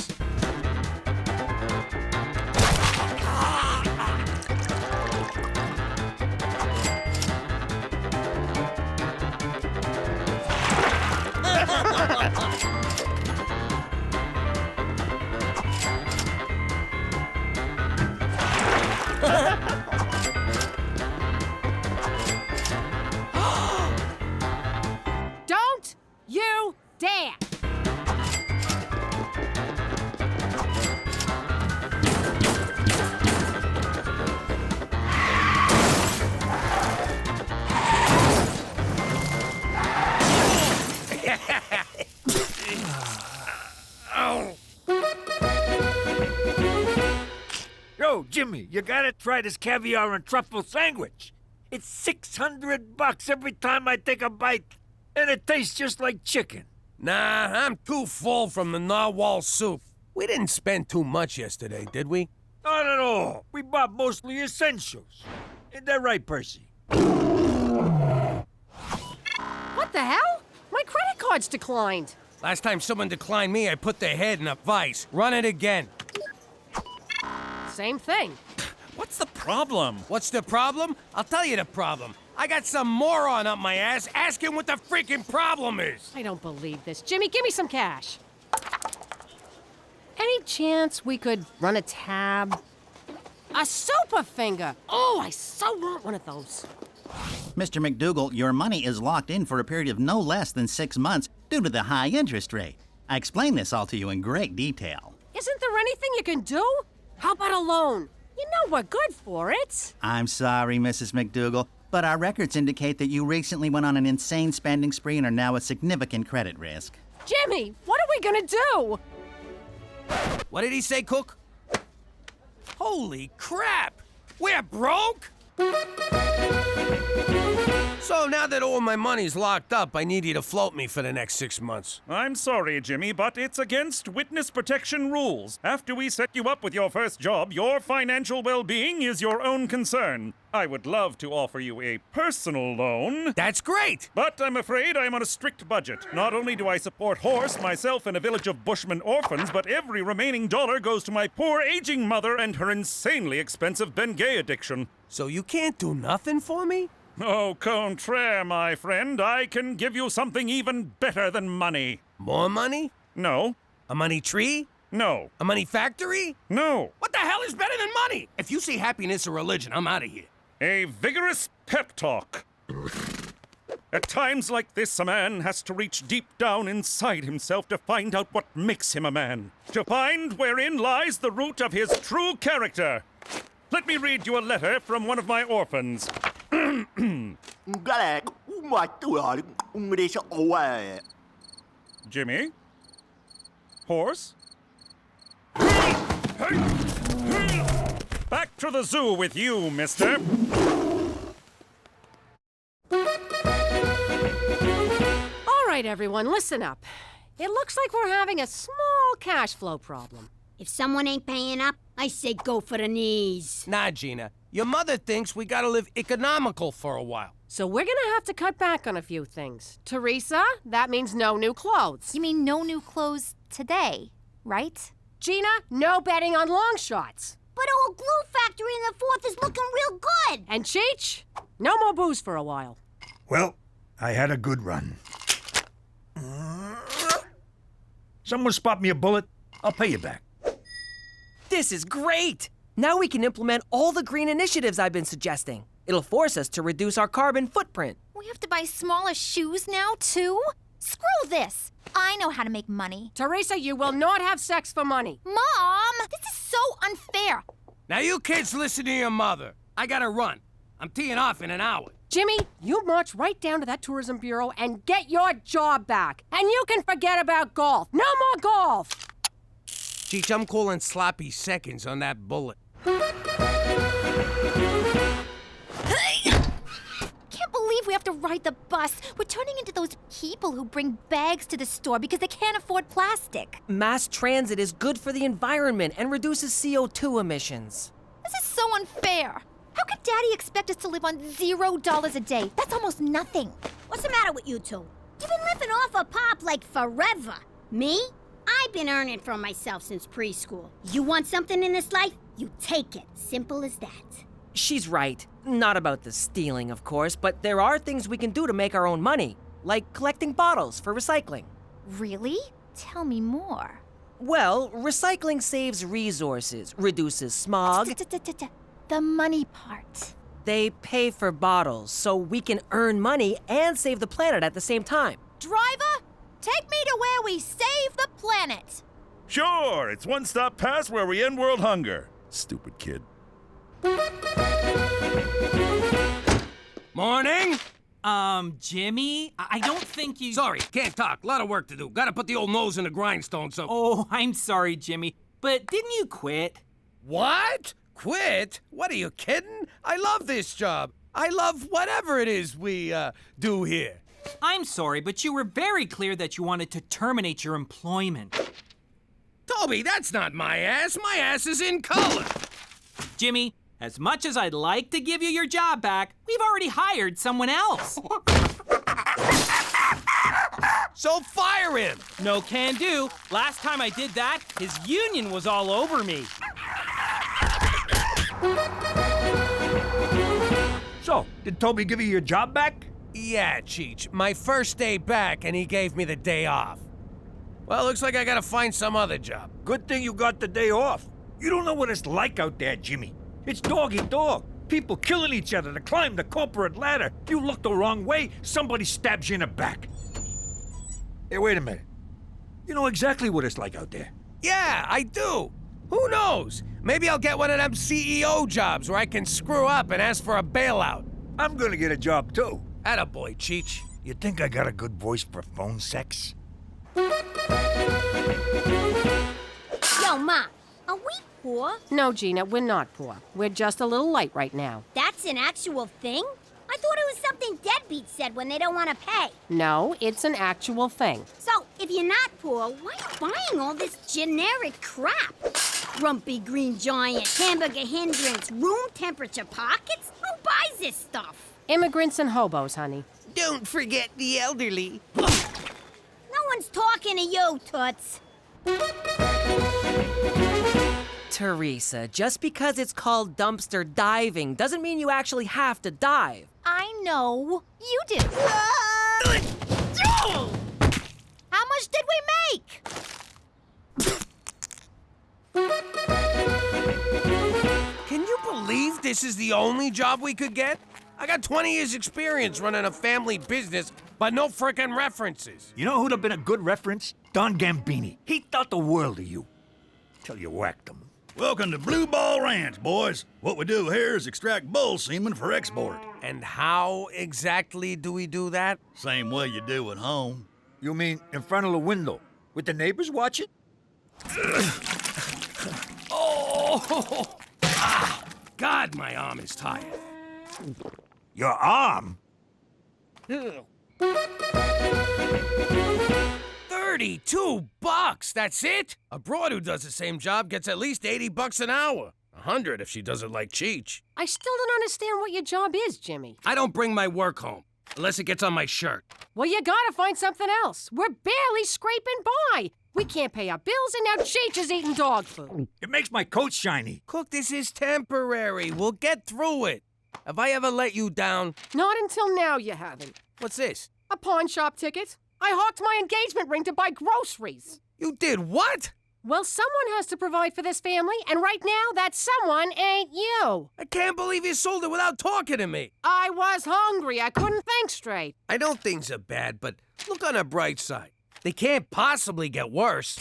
Speaker 12: Don't you dare!
Speaker 20: Yo, Jimmy, you gotta try this caviar and truffle sandwich. It's $600 every time I take a bite, and it tastes just like chicken.
Speaker 1: Nah, I'm too full from the narwhal soup. We didn't spend too much yesterday, did we?
Speaker 20: Not at all. We bought mostly essentials. Isn't that right, Percy?
Speaker 12: What the hell? My credit card's declined.
Speaker 1: Last time someone declined me, I put their head in a vice. Run it again.
Speaker 12: Same thing.
Speaker 8: What's the problem?
Speaker 1: What's the problem? I'll tell you the problem. I got some moron up my ass asking what the freaking problem is.
Speaker 12: I don't believe this. Jimmy, give me some cash. Any chance we could run a tab? A super finger! Oh, I so want one of those.
Speaker 7: Mr. McDougal, your money is locked in for a period of no less than 6 months due to the high interest rate. I explained this all to you in great detail.
Speaker 12: Isn't there anything you can do? How about a loan? You know we're good for it.
Speaker 7: I'm sorry, Mrs. McDougal, but our records indicate that you recently went on an insane spending spree and are now a significant credit risk.
Speaker 12: Jimmy, what are we gonna do?
Speaker 1: What did he say, Cook? Holy crap! We're broke? So now that all my money's locked up, I need you to float me for the next 6 months.
Speaker 8: I'm sorry, Jimmy, but it's against witness protection rules. After we set you up with your first job, your financial well-being is your own concern. I would love to offer you a personal loan.
Speaker 1: That's great!
Speaker 8: But I'm afraid I'm on a strict budget. Not only do I support Horse, myself, and a village of Bushmen orphans, but every remaining dollar goes to my poor aging mother and her insanely expensive Bengay addiction.
Speaker 1: So you can't do nothing for me?
Speaker 8: Au contraire, my friend. I can give you something even better than money.
Speaker 1: More money?
Speaker 8: No.
Speaker 1: A money tree?
Speaker 8: No.
Speaker 1: A money factory?
Speaker 8: No.
Speaker 1: What the hell is better than money? If you see happiness or religion, I'm out of here.
Speaker 8: A vigorous pep talk. At times like this, a man has to reach deep down inside himself to find out what makes him a man. To find wherein lies the root of his true character. Let me read you a letter from one of my orphans. Jimmy? Horse? Back to the zoo with you, mister.
Speaker 12: All right, everyone, listen up. It looks like we're having a small cash flow problem.
Speaker 10: If someone ain't paying up, I say go for the knees.
Speaker 1: Nah, Gina. Your mother thinks we gotta live economical for a while.
Speaker 12: So we're gonna have to cut back on a few things. Theresa, that means no new clothes.
Speaker 15: You mean no new clothes today, right?
Speaker 12: Gina, no betting on long shots.
Speaker 10: But old glue factory in the 4th is looking real good.
Speaker 12: And Cheech, no more booze for a while.
Speaker 20: Well, I had a good run. Someone spot me a bullet, I'll pay you back.
Speaker 13: This is great! Now we can implement all the green initiatives I've been suggesting. It'll force us to reduce our carbon footprint.
Speaker 15: We have to buy smaller shoes now, too? Screw this! I know how to make money.
Speaker 12: Theresa, you will not have sex for money.
Speaker 15: Mom! This is so unfair!
Speaker 1: Now you kids listen to your mother. I gotta run. I'm teeing off in an hour.
Speaker 12: Jimmy, you march right down to that tourism bureau and get your job back. And you can forget about golf. No more golf!
Speaker 1: Cheech, I'm calling sloppy seconds on that bullet.
Speaker 15: Can't believe we have to ride the bus. We're turning into those people who bring bags to the store because they can't afford plastic.
Speaker 13: Mass transit is good for the environment and reduces CO2 emissions.
Speaker 15: This is so unfair. How could Daddy expect us to live on $0 a day? That's almost nothing.
Speaker 10: What's the matter with you two? You've been living off a pop like forever. Me? I've been earning for myself since preschool. You want something in this life? You take it. Simple as that.
Speaker 13: She's right. Not about the stealing, of course, but there are things we can do to make our own money, like collecting bottles for recycling.
Speaker 15: Really? Tell me more.
Speaker 13: Well, recycling saves resources, reduces smog.
Speaker 15: The money part.
Speaker 13: They pay for bottles, so we can earn money and save the planet at the same time.
Speaker 15: Driver, take me to where we save the planet.
Speaker 19: Sure, it's one stop past where we end world hunger. Stupid kid.
Speaker 1: Morning!
Speaker 16: Jimmy, I don't think you...
Speaker 1: Sorry, can't talk. A lot of work to do. Gotta put the old nose in the grindstone, so...
Speaker 16: Oh, I'm sorry, Jimmy, but didn't you quit?
Speaker 1: What? Quit? What, are you kidding? I love this job. I love whatever it is we, do here.
Speaker 16: I'm sorry, but you were very clear that you wanted to terminate your employment.
Speaker 1: Toby, that's not my ass. My ass is in color.
Speaker 16: Jimmy, as much as I'd like to give you your job back, we've already hired someone else.
Speaker 1: So fire him!
Speaker 16: No can do. Last time I did that, his union was all over me.
Speaker 20: So, did Toby give you your job back?
Speaker 1: Yeah, Cheech. My first day back, and he gave me the day off. Well, looks like I gotta find some other job.
Speaker 20: Good thing you got the day off. You don't know what it's like out there, Jimmy. It's dog-eat-dog. People killing each other to climb the corporate ladder. You look the wrong way, somebody stabs you in the back. Hey, wait a minute. You know exactly what it's like out there.
Speaker 1: Yeah, I do. Who knows? Maybe I'll get one of them CEO jobs where I can screw up and ask for a bailout.
Speaker 20: I'm gonna get a job, too.
Speaker 1: Attaboy, Cheech.
Speaker 20: You think I got a good voice for phone sex?
Speaker 10: Yo, Ma, are we poor?
Speaker 12: No, Gina, we're not poor. We're just a little light right now.
Speaker 10: That's an actual thing? I thought it was something deadbeats said when they don't want to pay.
Speaker 12: No, it's an actual thing.
Speaker 10: So, if you're not poor, why are you buying all this generic crap? Grumpy green giant, hamburger hindrance, room temperature pockets? Who buys this stuff?
Speaker 12: Immigrants and hobos, honey.
Speaker 17: Don't forget the elderly.
Speaker 10: No one's talking to you, Toots.
Speaker 13: Theresa, just because it's called dumpster diving doesn't mean you actually have to dive.
Speaker 15: I know. You do. How much did we make?
Speaker 1: Can you believe this is the only job we could get? I got 20 years experience running a family business, but no frickin' references.
Speaker 20: You know who'd have been a good reference? Don Gambini. He thought the world of you. Till you whacked him.
Speaker 6: Welcome to Blue Ball Ranch, boys. What we do here is extract bull semen for export.
Speaker 1: And how exactly do we do that?
Speaker 6: Same way you do at home.
Speaker 20: You mean in front of the window, with the neighbors watching?
Speaker 1: Oh! Ah, God, my arm is tired.
Speaker 20: Your arm?
Speaker 1: 32 bucks, that's it? A broad who does the same job gets at least 80 bucks an hour. 100 if she does it like Cheech.
Speaker 12: I still don't understand what your job is, Jimmy.
Speaker 1: I don't bring my work home, unless it gets on my shirt.
Speaker 12: Well, you gotta find something else. We're barely scraping by. We can't pay our bills, and now Cheech is eating dog food.
Speaker 20: It makes my coat shiny.
Speaker 1: Cook, this is temporary. We'll get through it. Have I ever let you down?
Speaker 12: Not until now, you haven't.
Speaker 1: What's this?
Speaker 12: A pawn shop ticket. I hawked my engagement ring to buy groceries.
Speaker 1: You did what?
Speaker 12: Well, someone has to provide for this family, and right now, that someone ain't you.
Speaker 1: I can't believe you sold it without talking to me.
Speaker 12: I was hungry. I couldn't think straight.
Speaker 1: I know things are bad, but look on the bright side. They can't possibly get worse.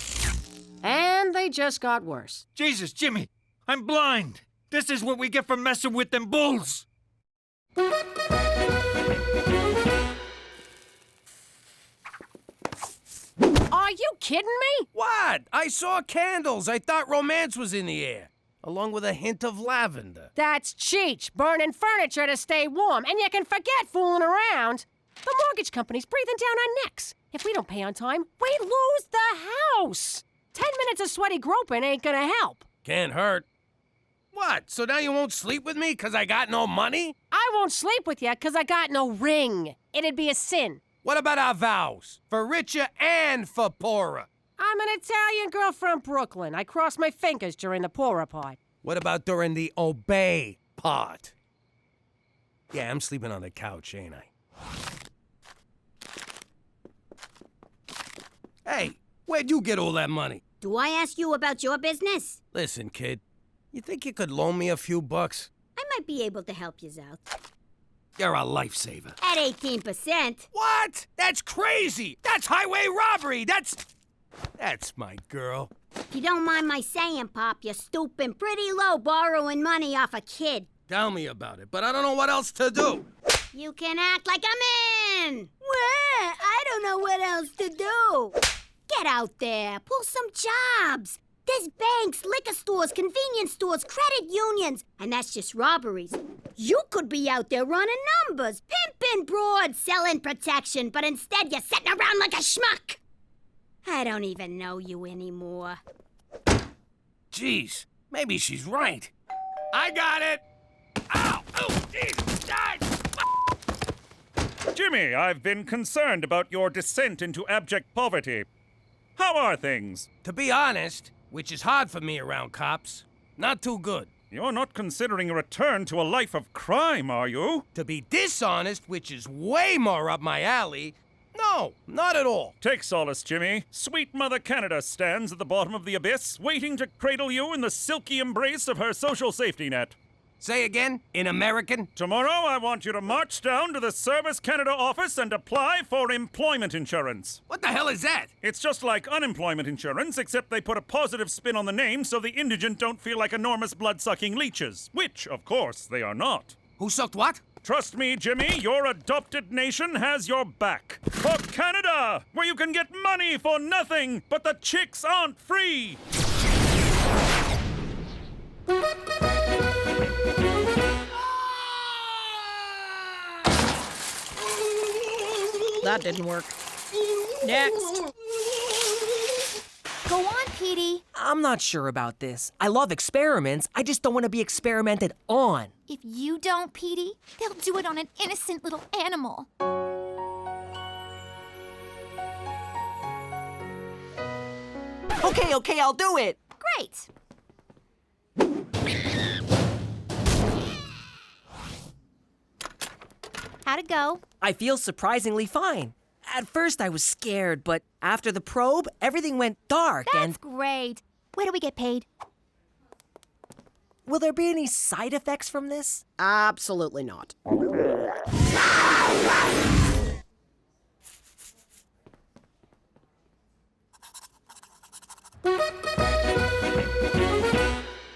Speaker 12: And they just got worse.
Speaker 20: Jesus, Jimmy, I'm blind. This is what we get for messing with them bulls.
Speaker 12: Are you kidding me?
Speaker 1: What? I saw candles. I thought romance was in the air, along with a hint of lavender.
Speaker 12: That's Cheech, burning furniture to stay warm, and you can forget fooling around. The mortgage company's breathing down our necks. If we don't pay on time, we lose the house. 10 minutes of sweaty groping ain't gonna help.
Speaker 1: Can't hurt. What? So now you won't sleep with me because I got no money?
Speaker 12: I won't sleep with you because I got no ring. It'd be a sin.
Speaker 1: What about our vows? For richer and for poorer.
Speaker 12: I'm an Italian girl from Brooklyn. I cross my fingers during the poorer part.
Speaker 1: What about during the obey part? Yeah, I'm sleeping on the couch, ain't I? Hey, where'd you get all that money?
Speaker 10: Do I ask you about your business?
Speaker 1: Listen, kid, you think you could loan me a few bucks?
Speaker 10: I might be able to help you out.
Speaker 1: You're a lifesaver.
Speaker 10: At 18%.
Speaker 1: What? That's crazy! That's highway robbery! That's my girl.
Speaker 10: If you don't mind my saying, Pop, you're stooping pretty low borrowing money off a kid.
Speaker 1: Tell me about it, but I don't know what else to do.
Speaker 10: You can act like a man. What? I don't know what else to do. Get out there. Pull some jobs. There's banks, liquor stores, convenience stores, credit unions, and that's just robberies. You could be out there running numbers, pimping broad, selling protection, but instead you're sitting around like a schmuck. I don't even know you anymore.
Speaker 1: Jeez, maybe she's right. I got it! Ow! Oh, jeez!
Speaker 8: Jimmy, I've been concerned about your descent into abject poverty. How are things?
Speaker 1: To be honest, which is hard for me around cops, not too good.
Speaker 8: You're not considering a return to a life of crime, are you?
Speaker 1: To be dishonest, which is way more up my alley, no, not at all.
Speaker 8: Take solace, Jimmy. Sweet Mother Canada stands at the bottom of the abyss, waiting to cradle you in the silky embrace of her social safety net.
Speaker 1: Say again, in American?
Speaker 8: Tomorrow, I want you to march down to the Service Canada office and apply for employment insurance.
Speaker 1: What the hell is that?
Speaker 8: It's just like unemployment insurance, except they put a positive spin on the name so the indigent don't feel like enormous blood-sucking leeches, which, of course, they are not.
Speaker 1: Who sucked what?
Speaker 8: Trust me, Jimmy, your adopted nation has your back. For Canada, where you can get money for nothing, but the chicks aren't free.
Speaker 12: that didn't work. Next.
Speaker 15: Go on, Petey.
Speaker 13: I'm not sure about this. I love experiments. I just don't want to be experimented on.
Speaker 15: If you don't, Petey, they'll do it on an innocent little animal.
Speaker 13: Okay, I'll do it.
Speaker 15: Great. How'd it go?
Speaker 13: I feel surprisingly fine. At first I was scared, but after the probe, everything went dark and...
Speaker 15: That's great. Where do we get paid?
Speaker 13: Will there be any side effects from this?
Speaker 12: Absolutely not.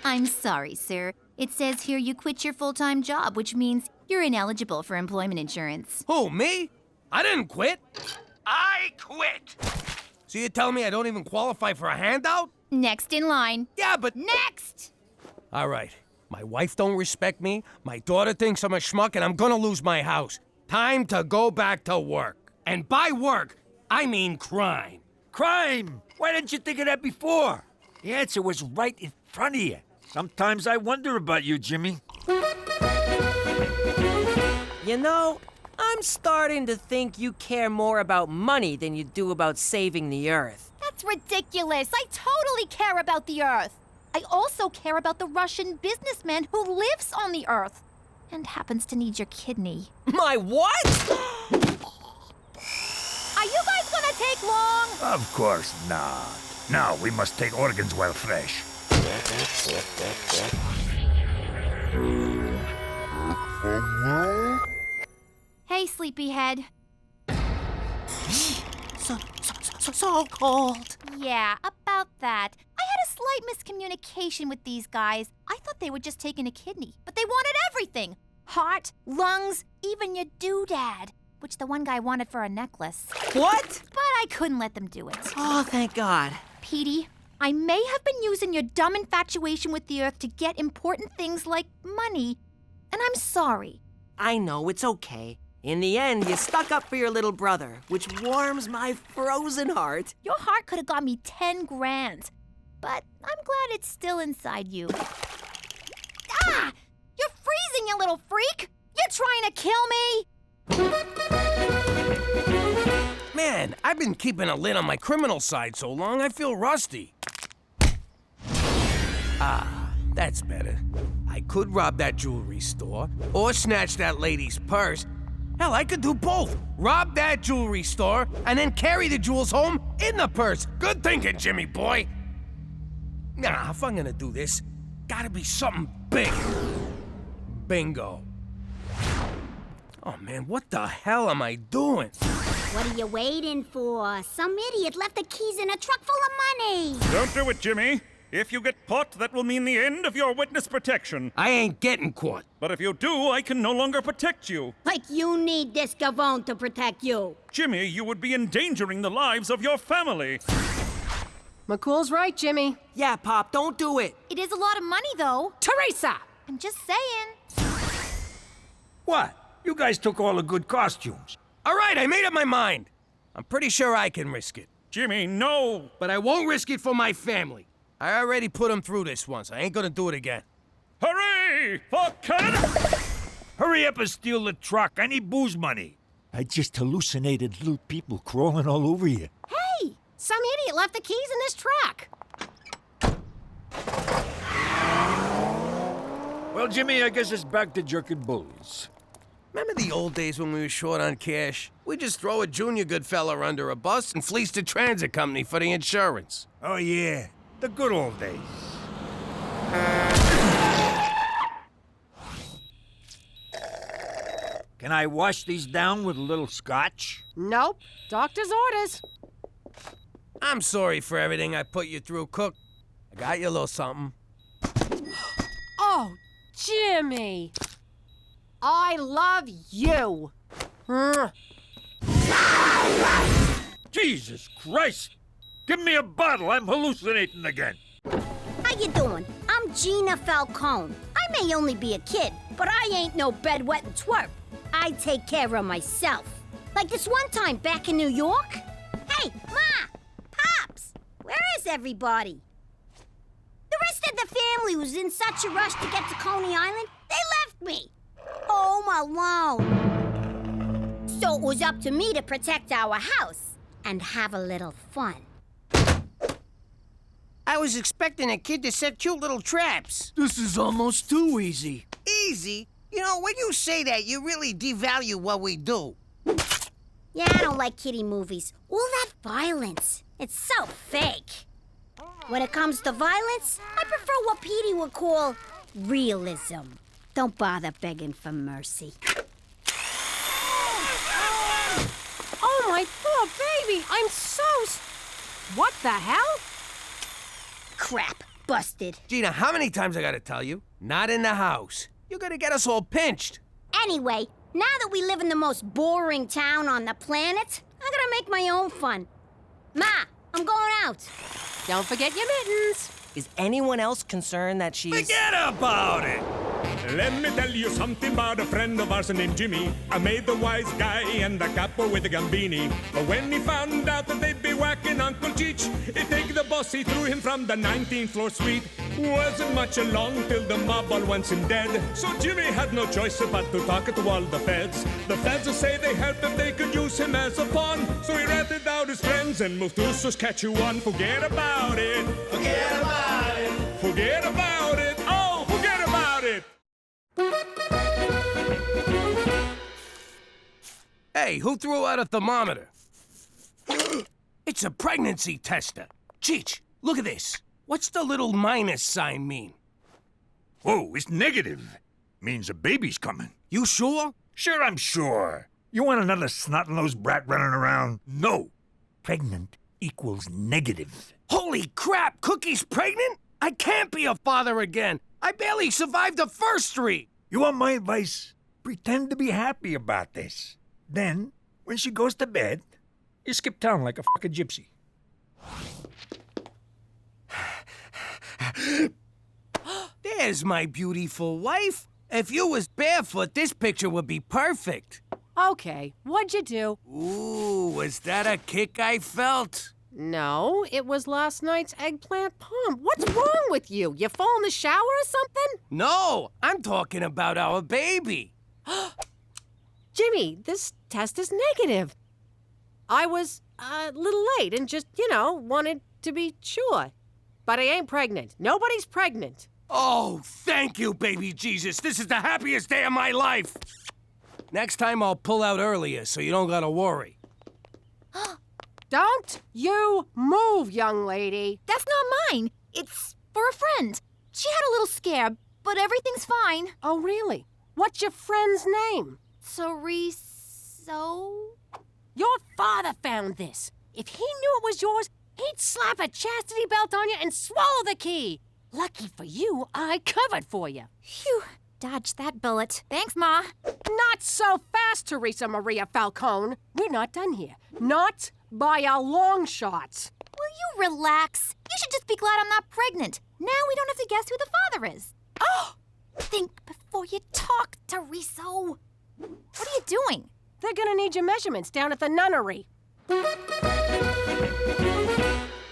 Speaker 15: I'm sorry, sir. It says here you quit your full-time job, which means you're ineligible for employment insurance.
Speaker 1: Who, me? I didn't quit.
Speaker 9: I quit!
Speaker 1: So you tell me I don't even qualify for a handout?
Speaker 15: Next in line.
Speaker 1: Yeah, but...
Speaker 15: Next!
Speaker 1: All right. My wife don't respect me, my daughter thinks I'm a schmuck, and I'm gonna lose my house. Time to go back to work. And by work, I mean crime.
Speaker 20: Crime? Why didn't you think of that before? The answer was right in front of you. Sometimes I wonder about you, Jimmy.
Speaker 13: You know, I'm starting to think you care more about money than you do about saving the Earth.
Speaker 15: That's ridiculous. I totally care about the Earth. I also care about the Russian businessman who lives on the Earth and happens to need your kidney.
Speaker 13: My what?
Speaker 15: Are you guys gonna take long?
Speaker 19: Of course not. Now we must take organs while fresh.
Speaker 15: Hey, sleepyhead.
Speaker 12: So cold.
Speaker 15: Yeah, about that. I had a slight miscommunication with these guys. I thought they were just taking a kidney, but they wanted everything. Heart, lungs, even your doodad, which the one guy wanted for a necklace.
Speaker 13: What?
Speaker 15: But I couldn't let them do it.
Speaker 13: Oh, thank God.
Speaker 15: Petey, I may have been using your dumb infatuation with the Earth to get important things like money, and I'm sorry.
Speaker 13: I know, it's okay. In the end, you stuck up for your little brother, which warms my frozen heart.
Speaker 15: Your heart could have got me 10 grand, but I'm glad it's still inside you. Ah! You're freezing, you little freak! You're trying to kill me?
Speaker 1: Man, I've been keeping a lid on my criminal side so long, I feel rusty. Ah, that's better. I could rob that jewelry store, or snatch that lady's purse. Hell, I could do both. Rob that jewelry store, and then carry the jewels home in the purse. Good thinking, Jimmy boy. Nah, if I'm gonna do this, gotta be something big. Bingo. Oh man, what the hell am I doing?
Speaker 10: What are you waiting for? Some idiot left the keys in a truck full of money.
Speaker 8: Don't do it, Jimmy. If you get caught, that will mean the end of your witness protection.
Speaker 1: I ain't getting caught.
Speaker 8: But if you do, I can no longer protect you.
Speaker 10: Like you need this Gavone to protect you.
Speaker 8: Jimmy, you would be endangering the lives of your family.
Speaker 12: McCool's right, Jimmy.
Speaker 13: Yeah, Pop, don't do it.
Speaker 15: It is a lot of money, though.
Speaker 12: Theresa!
Speaker 15: I'm just saying.
Speaker 20: What? You guys took all the good costumes.
Speaker 1: All right, I made up my mind. I'm pretty sure I can risk it.
Speaker 8: Jimmy, no.
Speaker 1: But I won't risk it for my family. I already put them through this once. I ain't gonna do it again.
Speaker 8: Hooray for Canada!
Speaker 20: Hurry up and steal the truck. I need booze money. I just hallucinated little people crawling all over you.
Speaker 12: Hey! Some idiot left the keys in this truck.
Speaker 20: Well, Jimmy, I guess it's back to jerking bulls.
Speaker 1: Remember the old days when we were short on cash? We just throw a junior good fella under a bus and fleece the transit company for the insurance.
Speaker 20: Oh, yeah. The good old days. Can I wash these down with a little scotch?
Speaker 12: Nope. Doctor's orders.
Speaker 1: I'm sorry for everything I put you through, Cook. I got you a little something.
Speaker 12: Oh, Jimmy. I love you.
Speaker 20: Jesus Christ! Give me a bottle. I'm hallucinating again.
Speaker 10: How you doing? I'm Jimmy Falcone. I may only be a kid, but I ain't no bedwetting twerp. I take care of myself. Like this one time back in New York. Hey, Ma! Pops! Where is everybody? The rest of the family was in such a rush to get to Coney Island, they left me. Home alone. So it was up to me to protect our house and have a little fun.
Speaker 1: I was expecting a kid to set cute little traps.
Speaker 14: This is almost too easy.
Speaker 1: Easy? You know, when you say that, you really devalue what we do.
Speaker 10: Yeah, I don't like kiddie movies. All that violence. It's so fake. When it comes to violence, I prefer what Petey would call realism. Don't bother begging for mercy.
Speaker 12: Oh, my poor baby! I'm so... What the hell?
Speaker 10: Crap. Busted.
Speaker 1: Gina, how many times I gotta tell you? Not in the house. You're gonna get us all pinched.
Speaker 10: Anyway, now that we live in the most boring town on the planet, I gotta make my own fun. Ma, I'm going out.
Speaker 12: Don't forget your mittens.
Speaker 13: Is anyone else concerned that she's...
Speaker 5: Forget about it! Let me tell you something about a friend of ours named Jimmy. I made the wise guy and the capo with the gambini. But when he found out that they'd be whacking Uncle Cheech, he'd take the boss, he threw him from the 19th floor suite. Wasn't much along till the mob all wants him dead. So Jimmy had no choice but to talk to all the feds. The feds will say they help if they could use him as a pawn. So he ratted out his friends and moved to Saskatchewan. Forget about it. Forget about it. Forget about it. Oh, forget about it.
Speaker 1: Hey, who threw out a thermometer? It's a pregnancy tester. Cheech, look at this. What's the little minus sign mean?
Speaker 20: Oh, it's negative. Means a baby's coming.
Speaker 1: You sure?
Speaker 20: Sure, I'm sure. You want another snot-nosed brat running around? No. Pregnant equals negative.
Speaker 1: Holy crap, Cookie's pregnant? I can't be a father again. I barely survived the first 3.
Speaker 20: You want my advice? Pretend to be happy about this. Then, when she goes to bed, you skip town like a fucking gypsy.
Speaker 1: There's my beautiful wife. If you was barefoot, this picture would be perfect.
Speaker 12: Okay, what'd you do?
Speaker 1: Ooh, was that a kick I felt?
Speaker 12: No, it was last night's eggplant palm. What's wrong with you? You fall in the shower or something?
Speaker 1: No, I'm talking about our baby.
Speaker 12: Jimmy, this test is negative. I was a little late and just, wanted to be sure. But I ain't pregnant. Nobody's pregnant.
Speaker 1: Oh, thank you, baby Jesus. This is the happiest day of my life. Next time I'll pull out earlier so you don't gotta worry.
Speaker 12: Don't you move, young lady.
Speaker 15: That's not mine. It's for a friend. She had a little scare, but everything's fine.
Speaker 12: Oh, really? What's your friend's name?
Speaker 15: Theresa.
Speaker 12: Your father found this. If he knew it was yours, he'd slap a chastity belt on you and swallow the key. Lucky for you, I covered for you.
Speaker 15: Phew. Dodged that bullet. Thanks, Ma.
Speaker 12: Not so fast, Theresa Maria Falcone. We're not done here. Not by a long shot.
Speaker 15: Will you relax? You should just be glad I'm not pregnant. Now we don't have to guess who the father is. Oh! Think before you talk, Theresa. What are you doing?
Speaker 12: They're gonna need your measurements down at the nunnery.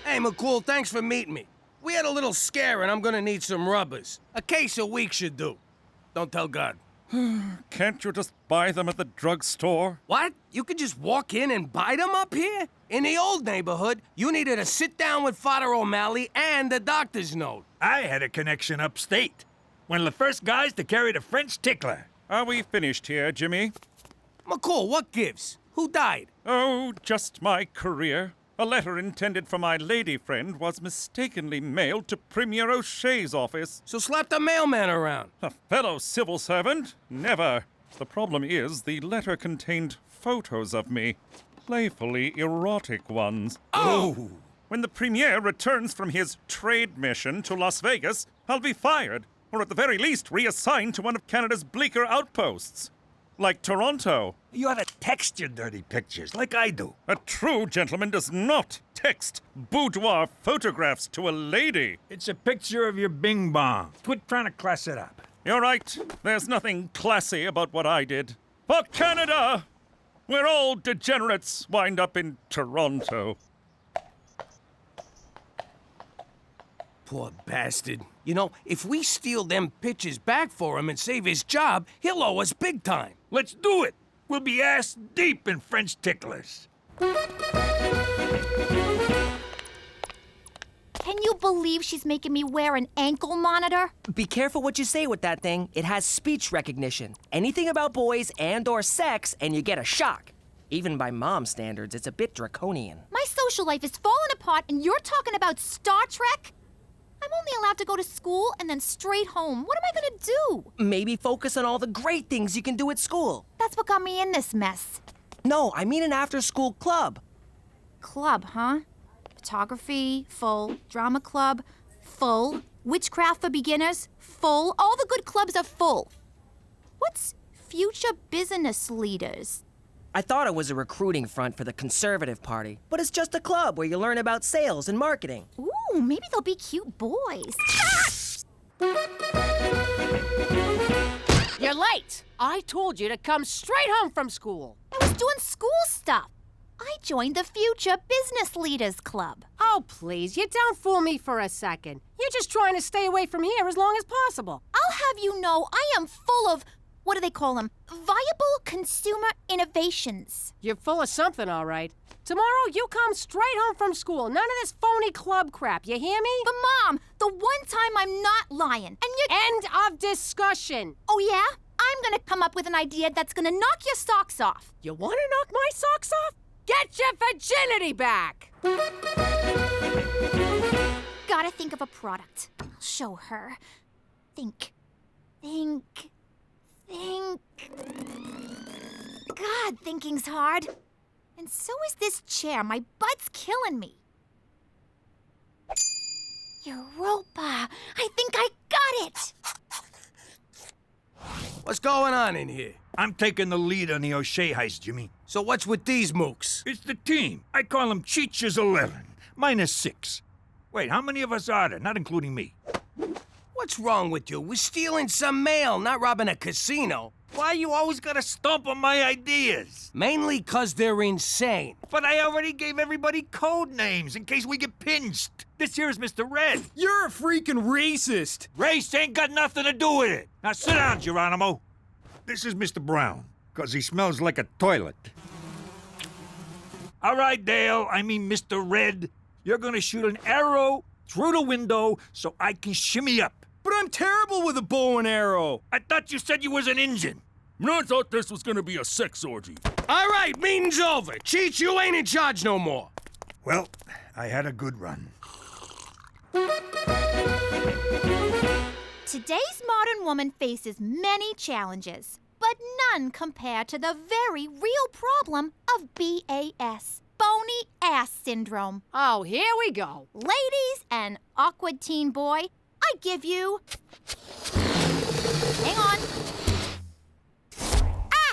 Speaker 1: Hey, McCool, thanks for meeting me. We had a little scare and I'm gonna need some rubbers. A case a week should do. Don't tell God.
Speaker 8: Can't you just buy them at the drugstore?
Speaker 1: What? You could just walk in and buy them up here? In the old neighborhood, you needed to sit down with Father O'Malley and the doctor's note.
Speaker 20: I had a connection upstate. One of the first guys to carry the French tickler.
Speaker 8: Are we finished here, Jimmy?
Speaker 1: McCool, what gives? Who died?
Speaker 8: Oh, just my career. A letter intended for my lady friend was mistakenly mailed to Premier O'Shea's office.
Speaker 1: So slap the mailman around.
Speaker 8: A fellow civil servant? Never. The problem is the letter contained photos of me. Playfully erotic ones.
Speaker 1: Oh!
Speaker 8: When the Premier returns from his trade mission to Las Vegas, I'll be fired, or at the very least reassigned to one of Canada's bleaker outposts. Like Toronto.
Speaker 20: You ought to text your dirty pictures, like I do.
Speaker 8: A true gentleman does not text boudoir photographs to a lady.
Speaker 20: It's a picture of your bing bong. Quit trying to class it up.
Speaker 8: You're right. There's nothing classy about what I did. For Canada! where all degenerates wind up in Toronto.
Speaker 1: Poor bastard. You know, if we steal them pictures back for him and save his job, he'll owe us big time.
Speaker 20: Let's do it. We'll be ass deep in French ticklers.
Speaker 15: Can you believe she's making me wear an ankle monitor?
Speaker 13: Be careful what you say with that thing. It has speech recognition. Anything about boys and/or sex, and you get a shock. Even by mom standards, it's a bit draconian.
Speaker 15: My social life is falling apart, and you're talking about Star Trek? I'm only allowed to go to school and then straight home. What am I gonna do?
Speaker 13: Maybe focus on all the great things you can do at school.
Speaker 15: That's what got me in this mess.
Speaker 13: No, I mean an after-school club.
Speaker 15: Club, huh? Photography, full. Drama club, full. Witchcraft for beginners, full. All the good clubs are full. What's future business leaders?
Speaker 13: I thought it was a recruiting front for the Conservative Party, but it's just a club where you learn about sales and marketing.
Speaker 15: Ooh, maybe they'll be cute boys.
Speaker 12: You're late. I told you to come straight home from school.
Speaker 15: I was doing school stuff. I joined the Future Business Leaders Club.
Speaker 12: Oh, please, you don't fool me for a second. You're just trying to stay away from here as long as possible.
Speaker 15: I'll have you know I am full of, what do they call them? Viable consumer innovations.
Speaker 12: You're full of something, all right. Tomorrow, you come straight home from school. None of this phony club crap, you hear me?
Speaker 15: But Mom, the one time I'm not lying, and you—
Speaker 12: End of discussion.
Speaker 15: Oh yeah? I'm gonna come up with an idea that's gonna knock your socks off.
Speaker 12: You wanna knock my socks off? Get your virginity back!
Speaker 15: Gotta think of a product. I'll show her. Think. God, thinking's hard. And so is this chair. My butt's killing me. Europa. I think I got it.
Speaker 1: What's going on in here?
Speaker 20: I'm taking the lead on the O'Shea heist, Jimmy.
Speaker 1: So what's with these mooks?
Speaker 20: It's the team. I call them Cheech's 11, minus 6. Wait, how many of us are there, not including me?
Speaker 1: What's wrong with you? We're stealing some mail, not robbing a casino.
Speaker 20: Why you always gotta stomp on my ideas?
Speaker 1: Mainly 'cause they're insane.
Speaker 20: But I already gave everybody code names in case we get pinched. This here's Mr. Red.
Speaker 14: You're a freaking racist.
Speaker 20: Race ain't got nothing to do with it. Now sit down, Geronimo. This is Mr. Brown, 'cause he smells like a toilet. All right, Dale, I mean Mr. Red. You're gonna shoot an arrow through the window so I can shimmy up.
Speaker 14: But I'm terrible with a bow and arrow.
Speaker 20: I thought you said you was an Injun.
Speaker 5: I thought this was gonna be a sex orgy.
Speaker 1: All right, meeting's over. Cheech, you ain't in charge no more.
Speaker 20: Well, I had a good run.
Speaker 15: Today's modern woman faces many challenges, but none compare to the very real problem of BAS, bony ass syndrome.
Speaker 12: Oh, here we go.
Speaker 15: Ladies and awkward teen boy, I give you... Hang on.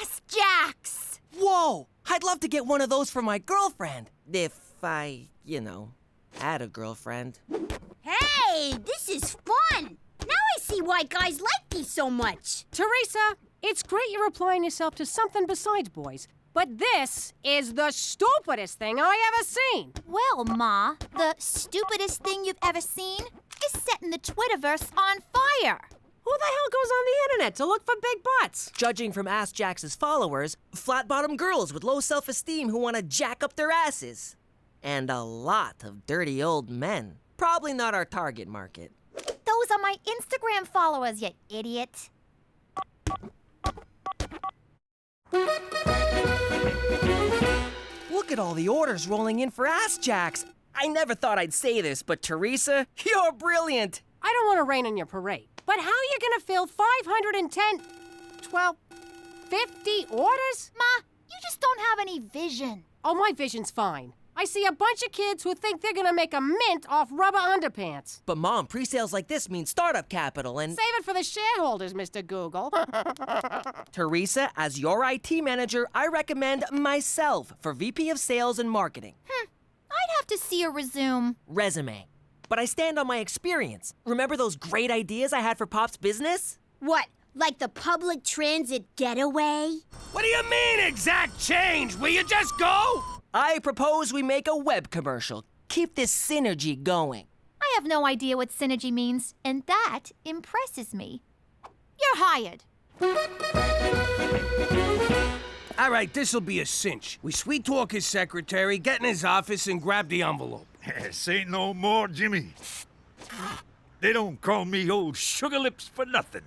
Speaker 15: Ass-Jax!
Speaker 13: Whoa! I'd love to get one of those for my girlfriend. If I, had a girlfriend.
Speaker 10: Hey, this is fun! Now I see why guys like these so much.
Speaker 12: Theresa, it's great you're applying yourself to something besides boys, but this is the stupidest thing I ever seen.
Speaker 15: Well, Ma, the stupidest thing you've ever seen is setting the Twitterverse on fire.
Speaker 12: Who the hell goes on the internet to look for big butts?
Speaker 13: Judging from Ass-Jax's followers, flat-bottom girls with low self-esteem who want to jack up their asses. And a lot of dirty old men. Probably not our target market.
Speaker 15: Those are my Instagram followers, you idiot.
Speaker 13: Look at all the orders rolling in for Ass-Jax. I never thought I'd say this, but Theresa, you're brilliant.
Speaker 12: I don't want to rain on your parade, but how are you gonna fill 510, 12, 50 orders?
Speaker 15: Ma, you just don't have any vision.
Speaker 12: Oh, my vision's fine. I see a bunch of kids who think they're gonna make a mint off rubber underpants.
Speaker 13: But Mom, pre-sales like this mean startup capital and...
Speaker 12: Save it for the shareholders, Mr. Google.
Speaker 13: Theresa, as your IT manager, I recommend myself for VP of Sales and Marketing.
Speaker 15: I'd have to see a
Speaker 13: resume. But I stand on my experience. Remember those great ideas I had for Pop's business?
Speaker 10: What, Like the public transit getaway?
Speaker 1: What do you mean, exact change? Will you just go?
Speaker 13: I propose we make a web commercial. Keep this synergy going.
Speaker 15: I have no idea what synergy means, and that impresses me. You're hired.
Speaker 1: All right, this'll be a cinch. We sweet talk his secretary, get in his office, and grab the envelope.
Speaker 20: Say no more, Jimmy. They don't call me old sugar lips for nothing.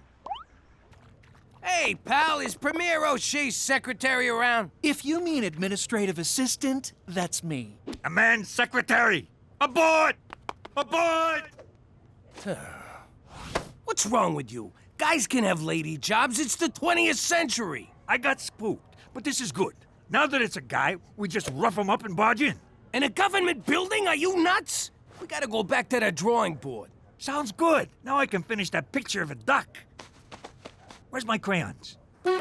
Speaker 1: Hey, pal, is Premier O'Shea's secretary around?
Speaker 21: If you mean administrative assistant, that's me.
Speaker 20: A man's secretary! Aboard! Aboard!
Speaker 1: What's wrong with you? Guys can have lady jobs. It's the 20th century.
Speaker 20: I got spooked, but this is good. Now that it's a guy, we just rough him up and barge in.
Speaker 1: In a government building? Are you nuts? We gotta go back to the drawing board.
Speaker 20: Sounds good. Now I can finish that picture of a duck. Where's my crayons?
Speaker 15: Our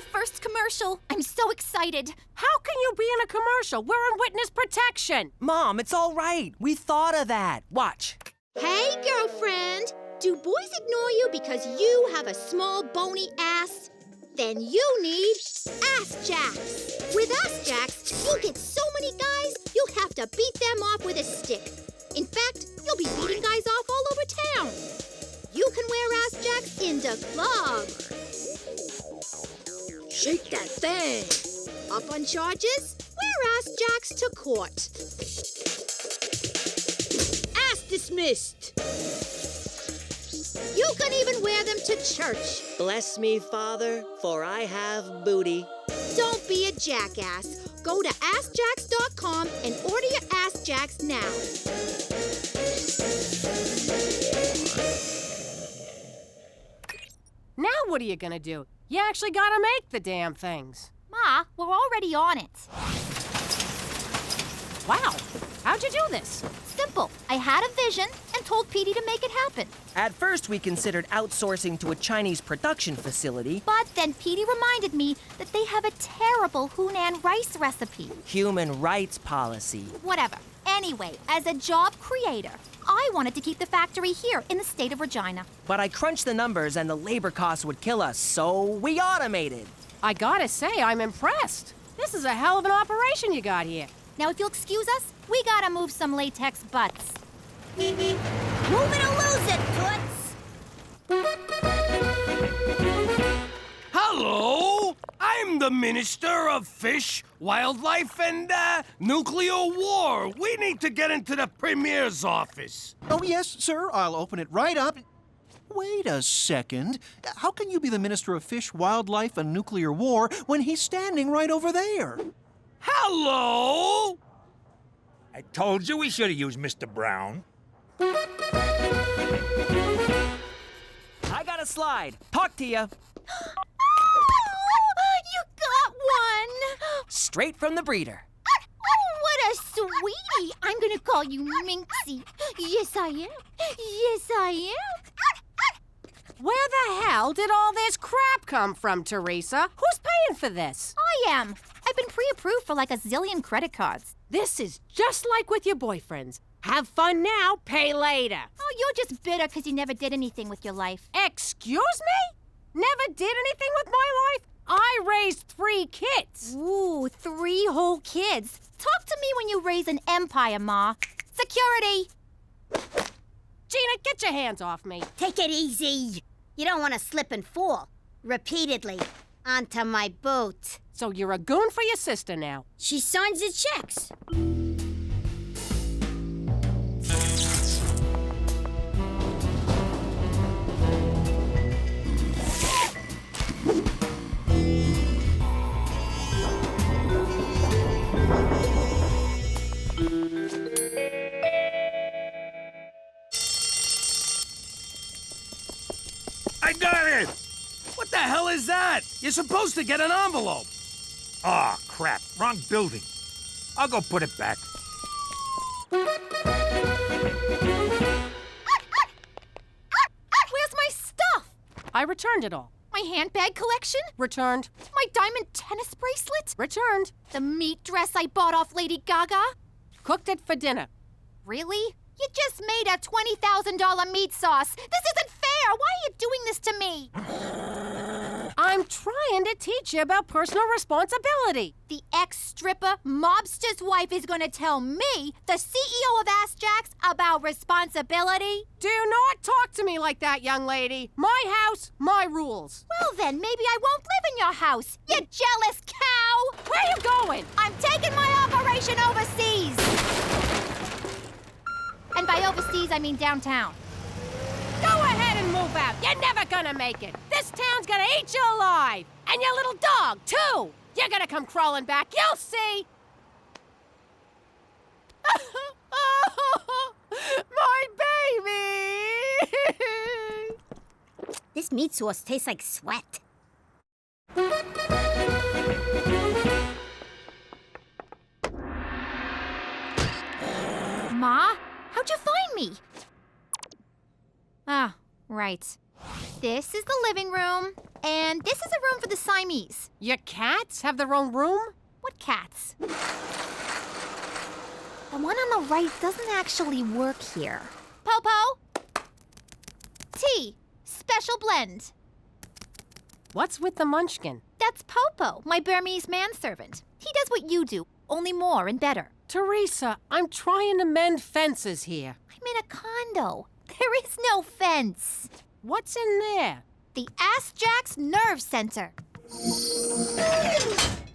Speaker 15: first commercial. I'm so excited.
Speaker 12: How can you be in a commercial? We're in witness protection.
Speaker 13: Mom, it's all right. We thought of that. Watch.
Speaker 11: Hey, girlfriend. Do boys ignore you because you have a small bony ass? Then you need Ass-Jax. With Ass-Jax, you'll get so many guys, you'll have to beat them off with a stick. In fact, you'll be beating guys off all over town. You can wear Ass-Jax in the club. Shake that thing. Up on charges? Wear Ass-Jax to court. Ass dismissed. You can even wear them to church.
Speaker 22: Bless me, Father, for I have booty.
Speaker 11: Don't be a jackass. Go to Ass-Jax.com and order your Ass-Jax now.
Speaker 12: Now what are you gonna do? You actually gotta make the damn things.
Speaker 15: Ma, we're already on it.
Speaker 12: Wow, how'd you do this?
Speaker 15: Simple. I had a vision and told Petey to make it happen.
Speaker 13: At first, we considered outsourcing to a Chinese production facility.
Speaker 15: But then Petey reminded me that they have a terrible Hunan rice recipe.
Speaker 13: Human rights policy.
Speaker 15: Whatever. Anyway, as a job creator, I wanted to keep the factory here in the state of Regina.
Speaker 13: But I crunched the numbers and the labor costs would kill us, so we automated.
Speaker 12: I gotta say, I'm impressed. This is a hell of an operation you got here.
Speaker 15: Now, if you'll excuse us, we gotta move some latex butts.
Speaker 10: Move it or lose it, Toots.
Speaker 1: Hello! I'm the Minister of Fish, Wildlife, and, Nuclear War. We need to get into the Premier's office.
Speaker 21: Oh, yes, sir. I'll open it right up. Wait a second. How can you be the Minister of Fish, Wildlife, and Nuclear War when he's standing right over there?
Speaker 1: Hello!
Speaker 20: I told you we should have used Mr. Brown.
Speaker 13: I got a slide. Talk to ya.
Speaker 15: You got one!
Speaker 13: Straight from the breeder.
Speaker 15: What a sweetie! I'm gonna call you Minxie. Yes, I am. Yes, I am.
Speaker 12: Where the hell did all this crap come from, Theresa? Who's paying for this?
Speaker 15: I am. I've been pre-approved for like a zillion credit cards.
Speaker 12: This is just like with your boyfriends. Have fun now, pay later.
Speaker 15: Oh, you're just bitter because you never did anything with your life.
Speaker 12: Excuse me? Never did anything with my life? I raised 3 kids.
Speaker 15: Ooh, 3 whole kids. Talk to me when you raise an empire, Ma. Security!
Speaker 12: Gina, get your hands off me.
Speaker 10: Take it easy. You don't want to slip and fall. Repeatedly. Onto my boat.
Speaker 12: So you're a goon for your sister now.
Speaker 10: She signs the checks.
Speaker 20: I got it!
Speaker 1: What the hell is that? You're supposed to get an envelope.
Speaker 20: Aw, crap. Wrong building. I'll go put it back.
Speaker 15: Where's my stuff?
Speaker 12: I returned it all.
Speaker 15: My handbag collection?
Speaker 12: Returned.
Speaker 15: My diamond tennis bracelet?
Speaker 12: Returned.
Speaker 15: The meat dress I bought off Lady Gaga?
Speaker 12: Cooked it for dinner.
Speaker 15: Really? You just made a $20,000 meat sauce. This isn't fair! fair. Why are you doing this to me?
Speaker 12: I'm trying to teach you about personal responsibility.
Speaker 15: The ex-stripper mobster's wife is going to tell me, the CEO of Ass-Jax, about responsibility?
Speaker 12: Do not talk to me like that, young lady. My house, my rules.
Speaker 15: Well then, maybe I won't live in your house, you jealous cow!
Speaker 12: Where are you going?
Speaker 15: I'm taking my operation overseas! And by overseas, I mean downtown.
Speaker 12: Go ahead and move out. You're never gonna make it. This town's gonna eat you alive. And your little dog, too. You're gonna come crawling back. You'll see. My baby!
Speaker 10: This meat sauce tastes like sweat.
Speaker 15: Ma, how'd you find me? Ah, right. This is the living room, and this is a room for the Siamese.
Speaker 12: Your cats have their own room?
Speaker 15: What cats? The one on the right doesn't actually work here. Popo! Tea. Special blend.
Speaker 12: What's with the munchkin?
Speaker 15: That's Popo, my Burmese manservant. He does what you do, only more and better.
Speaker 12: Theresa, I'm trying to mend fences here.
Speaker 15: I'm in a condo. There is no fence.
Speaker 12: What's in there?
Speaker 15: The Ass-Jax Nerve Center.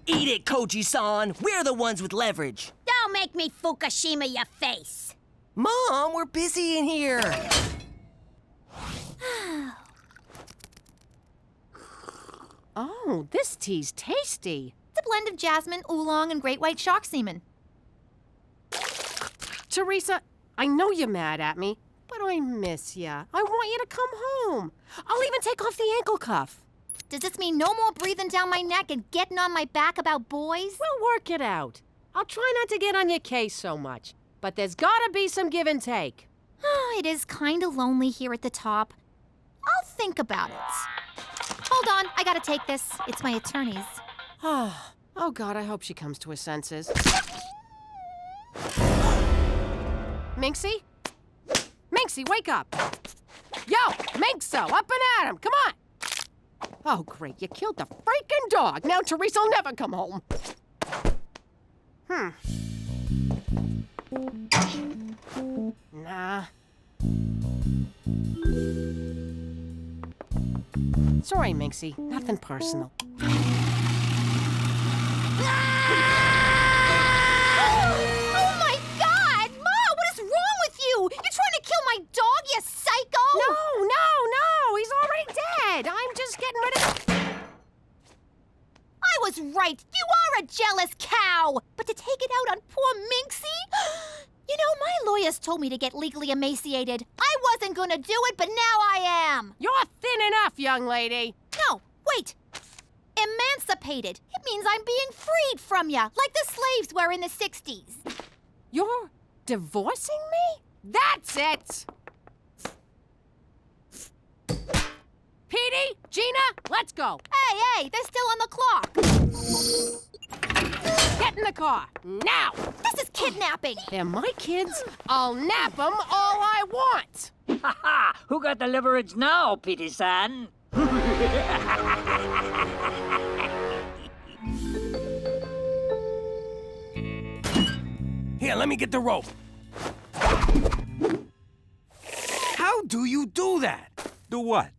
Speaker 13: Eat it, Koji-san. We're the ones with leverage.
Speaker 10: Don't make me Fukushima your face.
Speaker 13: Mom, we're busy in here.
Speaker 12: Oh, this tea's tasty.
Speaker 15: It's a blend of jasmine, oolong, and great white shark semen.
Speaker 12: Theresa, I know you're mad at me, but I miss ya. I want you to come home. I'll even take off the ankle cuff.
Speaker 15: Does this mean no more breathing down my neck and getting on my back about boys?
Speaker 12: We'll work it out. I'll try not to get on your case so much, but there's gotta be some give and take.
Speaker 15: It is kind of lonely here at the top. I'll think about it. Hold on, I gotta take this. It's my attorney's.
Speaker 12: Oh, God, I hope she comes to her senses. Minxie? Minxie, wake up! Yo, Minxo, up and at him, come on! Oh, great, you killed the freaking dog. Now Theresa'll never come home. Nah. Sorry, Minxie, nothing personal.
Speaker 15: Oh my God! Ma, what is wrong with you? You're trying to kill my dog, you psycho!
Speaker 12: No! He's already dead! I'm just getting rid of...
Speaker 15: I was right! You are a jealous cow! But to take it out on poor Minxie? You know, my lawyers told me to get legally emaciated. I wasn't gonna do it, but now I am!
Speaker 12: You're thin enough, young lady!
Speaker 15: No, wait! Emancipated. It means I'm being freed from ya, like the slaves were in the 60s.
Speaker 12: You're divorcing me? That's it! Petey, Gina, let's go.
Speaker 15: Hey, they're still on the clock.
Speaker 12: Get in the car, now!
Speaker 15: This is kidnapping.
Speaker 12: They're my kids. I'll nap them all I want.
Speaker 3: Ha ha! Who got the leverage now, Petey-san?
Speaker 1: Here, let me get the rope. How do you do that?
Speaker 20: Do what?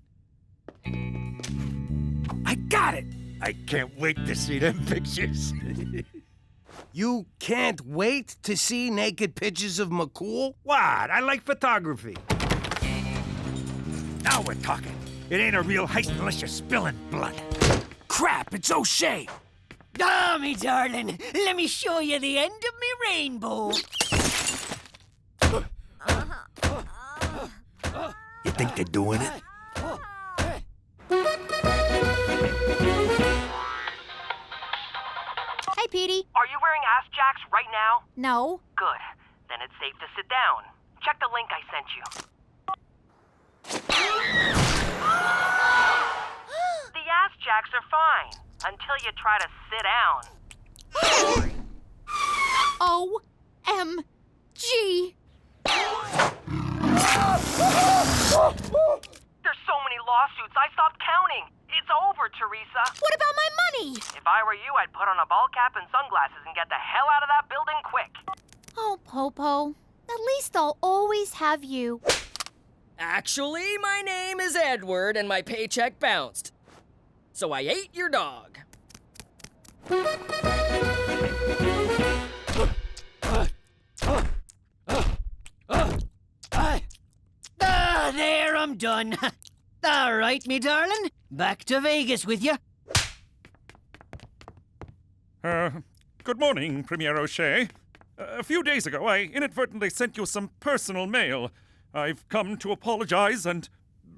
Speaker 1: I got it!
Speaker 20: I can't wait to see them pictures.
Speaker 1: You can't wait to see naked pictures of McCool?
Speaker 20: What? I like photography. Now we're talking. It ain't a real heist unless you're spilling blood.
Speaker 1: Crap, it's O'Shea!
Speaker 3: Ah, me darling, let me show you the end of me rainbow.
Speaker 20: You think they're doing it?
Speaker 15: Hey, Petey.
Speaker 13: Are you wearing Ass-Jax right now?
Speaker 15: No.
Speaker 13: Good. Then it's safe to sit down. Check the link I sent you. The Ass-Jax are fine, until you try to sit down.
Speaker 15: O-M-G.
Speaker 13: They're so many lawsuits, I stopped counting. It's over, Theresa.
Speaker 15: What about my money?
Speaker 13: If I were you, I'd put on a ball cap and sunglasses and get the hell out of that building quick.
Speaker 15: Oh, Popo. At least I'll always have you.
Speaker 13: Actually, my name is Edward and my paycheck bounced. So I ate your dog.
Speaker 3: There, I'm done. All right, me darling. Back to Vegas with you.
Speaker 8: Good morning, Premier O'Shea. A few days ago, I inadvertently sent you some personal mail. I've come to apologize and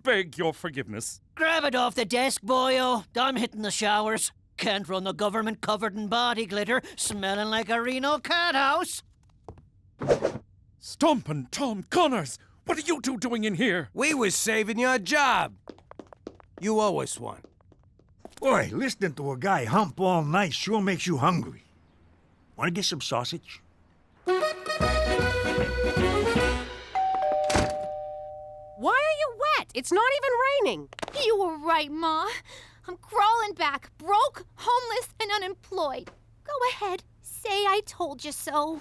Speaker 8: beg your forgiveness.
Speaker 3: Grab it off the desk, boyo. I'm hitting the showers. Can't run the government covered in body glitter, smelling like a Reno cat house.
Speaker 8: Stompin' Tom Connors! What are you two doing in here?
Speaker 1: We was saving your job. You owe us one.
Speaker 20: Boy, listening to a guy hump all night sure makes you hungry. Want to get some sausage?
Speaker 12: Why are you wet? It's not even raining.
Speaker 15: You were right, Ma. I'm crawling back, broke, homeless, and unemployed. Go ahead, say I told you so.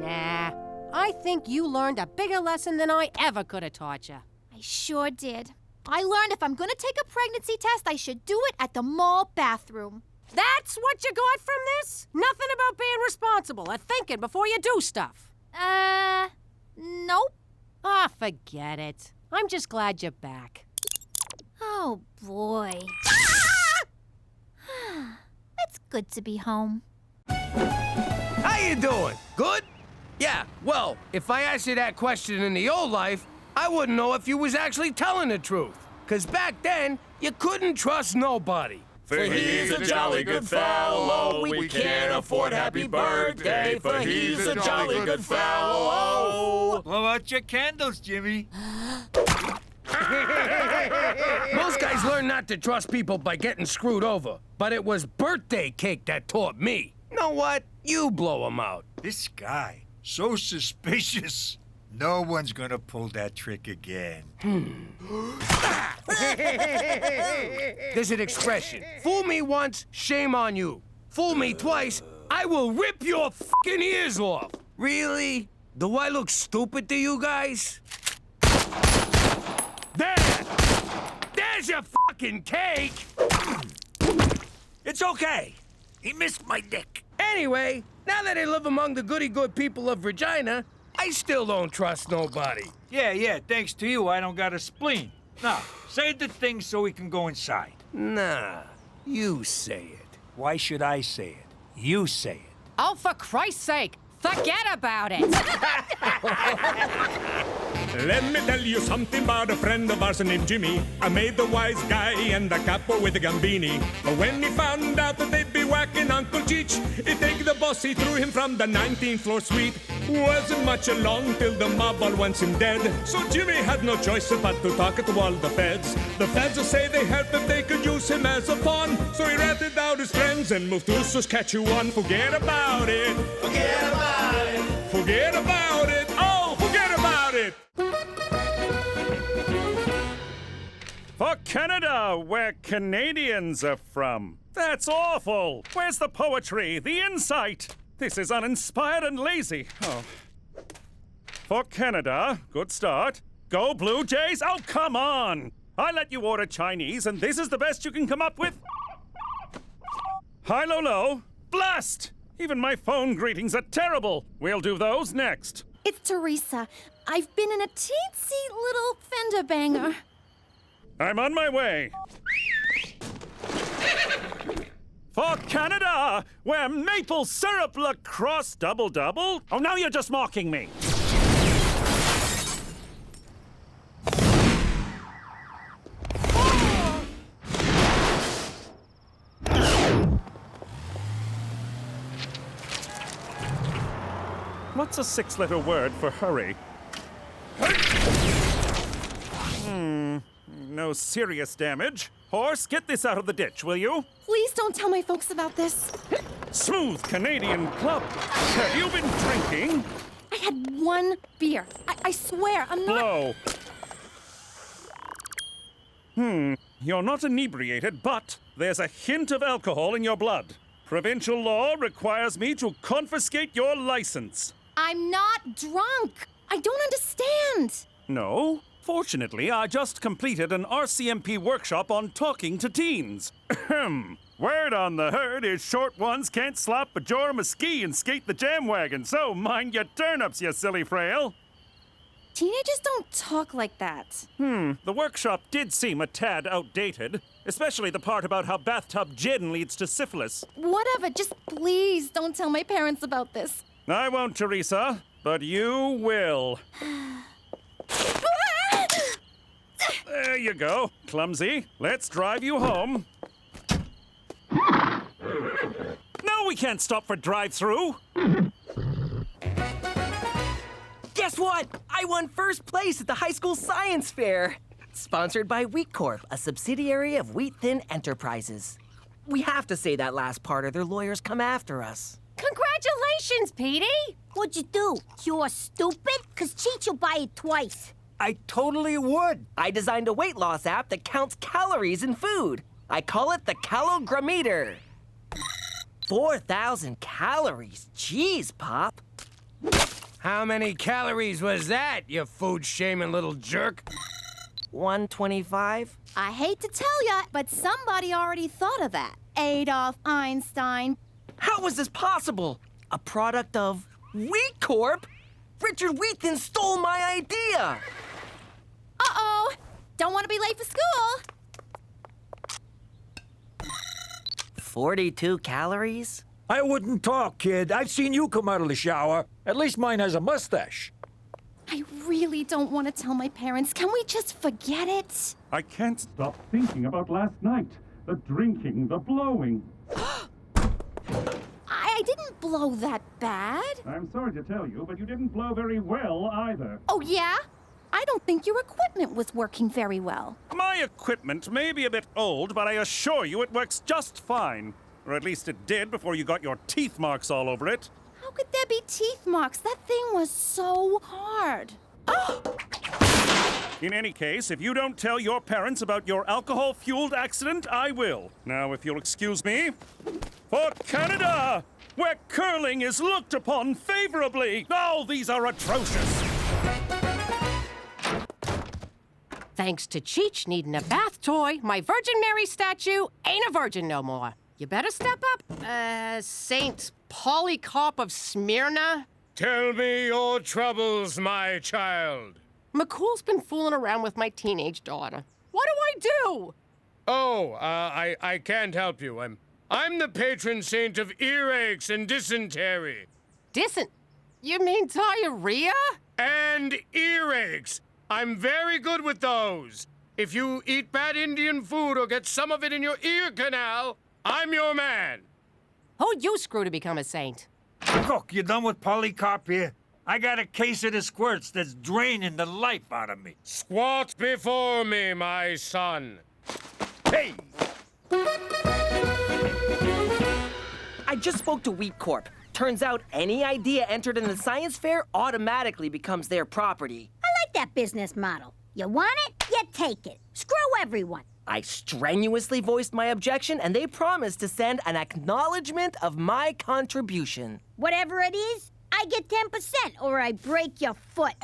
Speaker 12: Nah, I think you learned a bigger lesson than I ever could have taught you.
Speaker 15: I sure did. I learned if I'm gonna take a pregnancy test, I should do it at the mall bathroom.
Speaker 12: That's what you got from this? Nothing about being responsible or thinking before you do stuff.
Speaker 15: Nope.
Speaker 12: Ah, forget it. I'm just glad you're back.
Speaker 15: Oh, boy. It's good to be home.
Speaker 1: How you doing? Good? Yeah, well, if I asked you that question in the old life, I wouldn't know if you was actually telling the truth. 'Cause back then, you couldn't trust nobody.
Speaker 19: For he's a jolly good fellow, we can't afford happy birthday, for he's a jolly good fellow.
Speaker 20: Blow out your candles, Jimmy.
Speaker 1: Most guys learn not to trust people by getting screwed over, but it was birthday cake that taught me. Know what? You blow 'em out.
Speaker 20: This guy, so suspicious. No one's gonna pull that trick again.
Speaker 1: There's an expression. Fool me once, shame on you. Fool me twice, I will rip your fucking ears off. Really? Do I look stupid to you guys? There! There's your fucking cake!
Speaker 20: It's okay. He missed my dick.
Speaker 1: Anyway, now that I live among the goody-good people of Regina, I still don't trust nobody.
Speaker 20: Yeah, thanks to you, I don't got a spleen. Now, say the thing so we can go inside.
Speaker 1: Nah, you say it.
Speaker 20: Why should I say it? You say it.
Speaker 12: Oh, for Christ's sake, forget about it.
Speaker 5: Let me tell you something about a friend of ours named Jimmy. I made the wise guy and the capo with the gambini. But when he found out that they'd be whacking Uncle Cheech, he take the boss, he threw him from the 19th floor suite. Wasn't much along till the mob all wants him dead. So Jimmy had no choice but to talk to all the feds. The feds say they heard that they could use him as a pawn. So he ratted out his friends and moved to Saskatchewan. Forget about it. Forget about it. Forget about it. Oh, forget about it.
Speaker 8: For Canada, where Canadians are from. That's awful. Where's the poetry, the insight? This is uninspired and lazy. Oh. For Canada, good start. Go Blue Jays. Oh, come on. I let you order Chinese, and this is the best you can come up with? Hi, low. Blast! Even my phone greetings are terrible. We'll do those next.
Speaker 11: It's Theresa. I've been in a teensy little fender banger.
Speaker 8: I'm on my way. For Canada, where maple syrup lacrosse double-double? Oh, now you're just mocking me. What's a 6-letter word for hurry? No serious damage. Horse, get this out of the ditch, will you?
Speaker 11: Please don't tell my folks about this.
Speaker 8: Smooth Canadian club. Have you been drinking?
Speaker 11: I had one beer. I swear, I'm not...
Speaker 8: Blow. You're not inebriated, but there's a hint of alcohol in your blood. Provincial law requires me to confiscate your license.
Speaker 11: I'm not drunk. I don't understand.
Speaker 8: No. Fortunately, I just completed an RCMP workshop on talking to teens. Word on the herd is short ones can't slap a jorm a ski and skate the jam wagon, so mind your turnips, you silly frail.
Speaker 11: Teenagers don't talk like that.
Speaker 8: The workshop did seem a tad outdated, especially the part about how bathtub gin leads to syphilis.
Speaker 11: Whatever, just please don't tell my parents about this.
Speaker 8: I won't, Theresa, but you will. There you go, clumsy. Let's drive you home. No, we can't stop for drive-through.
Speaker 13: Guess what? I won first place at the high school science fair. Sponsored by Wheat Corp, a subsidiary of Wheat Thin Enterprises. We have to say that last part or their lawyers come after us.
Speaker 11: Congratulations, Petey!
Speaker 10: What'd you do? You're stupid? 'Cause Cheech will buy it twice.
Speaker 13: I totally would. I designed a weight loss app that counts calories in food. I call it the Calogrometer. 4,000 calories. Jeez, Pop.
Speaker 1: How many calories was that, you food-shaming little jerk?
Speaker 13: 125.
Speaker 11: I hate to tell ya, but somebody already thought of that. Adolf Einstein.
Speaker 13: How was this possible? A product of Wheat Corp? Richard Wheaton stole my idea!
Speaker 11: Uh-oh! Don't want to be late for school!
Speaker 13: 42 calories?
Speaker 20: I wouldn't talk, kid. I've seen you come out of the shower. At least mine has a mustache.
Speaker 11: I really don't want to tell my parents. Can we just forget it?
Speaker 8: I can't stop thinking about last night. The drinking, the blowing.
Speaker 11: I didn't blow that bad.
Speaker 8: I'm sorry to tell you, but you didn't blow very well either.
Speaker 11: Oh, yeah? I don't think your equipment was working very well.
Speaker 8: My equipment may be a bit old, but I assure you it works just fine. Or at least it did before you got your teeth marks all over it.
Speaker 11: How could there be teeth marks? That thing was so hard.
Speaker 8: In any case, if you don't tell your parents about your alcohol-fueled accident, I will. Now, if you'll excuse me. For Canada, where curling is looked upon favorably. Oh, these are atrocious.
Speaker 12: Thanks to Cheech needing a bath toy, my Virgin Mary statue ain't a virgin no more. You better step up, Saint Polycarp of Smyrna.
Speaker 1: Tell me your troubles, my child.
Speaker 12: McCool's been fooling around with my teenage daughter. What do I do?
Speaker 1: Oh, I can't help you. I'm the patron saint of earaches and dysentery.
Speaker 12: You mean diarrhea?
Speaker 1: And earaches. I'm very good with those. If you eat bad Indian food or get some of it in your ear canal, I'm your man.
Speaker 12: Who'd you screw to become a saint?
Speaker 20: Cook, you done with Polycarp here? I got a case of the squirts that's draining the life out of me.
Speaker 1: Squat before me, my son.
Speaker 20: Hey!
Speaker 13: I just spoke to Wheat Corp. Turns out any idea entered in the science fair automatically becomes their property.
Speaker 10: I like that business model. You want it, you take it. Screw everyone.
Speaker 13: I strenuously voiced my objection, and they promised to send an acknowledgement of my contribution.
Speaker 10: Whatever it is, I get 10% or I break your foot.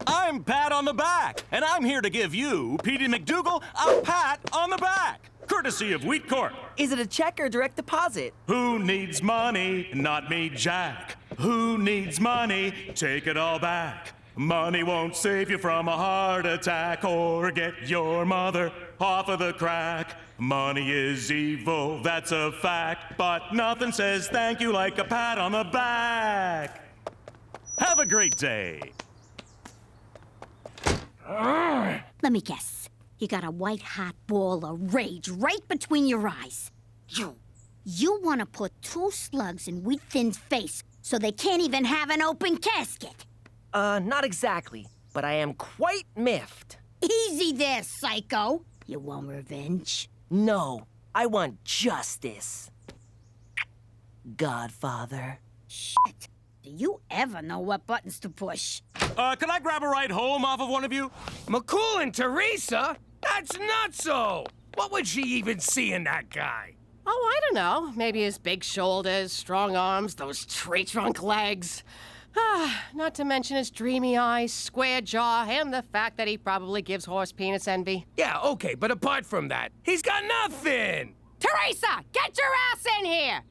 Speaker 2: I'm Pat on the Back, and I'm here to give you, Petey McDougal, a pat on the back. Courtesy of Wheat Corp.
Speaker 13: Is it a check or direct deposit?
Speaker 2: Who needs money? Not me, Jack. Who needs money? Take it all back. Money won't save you from a heart attack or get your mother off of the crack. Money is evil, that's a fact, but nothing says thank you like a pat on the back. Have a great day.
Speaker 10: Let me guess. You got a white-hot ball of rage right between your eyes. You want to put 2 slugs in Wheat Thin's face so they can't even have an open casket.
Speaker 13: Not exactly. but I am quite miffed.
Speaker 10: Easy there, psycho. You want revenge?
Speaker 13: No, I want justice. Godfather.
Speaker 10: Shit. Do you ever know what buttons to push?
Speaker 2: Can I grab a ride home off of one of you?
Speaker 1: McCool and Theresa? That's nutso! What would she even see in that guy?
Speaker 12: Oh, I don't know. Maybe his big shoulders, strong arms, those tree-trunk legs. Not to mention his dreamy eyes, square jaw, and the fact that he probably gives horse penis envy.
Speaker 1: Yeah, okay, but apart from that, he's got nothing!
Speaker 12: Theresa, get your ass in here!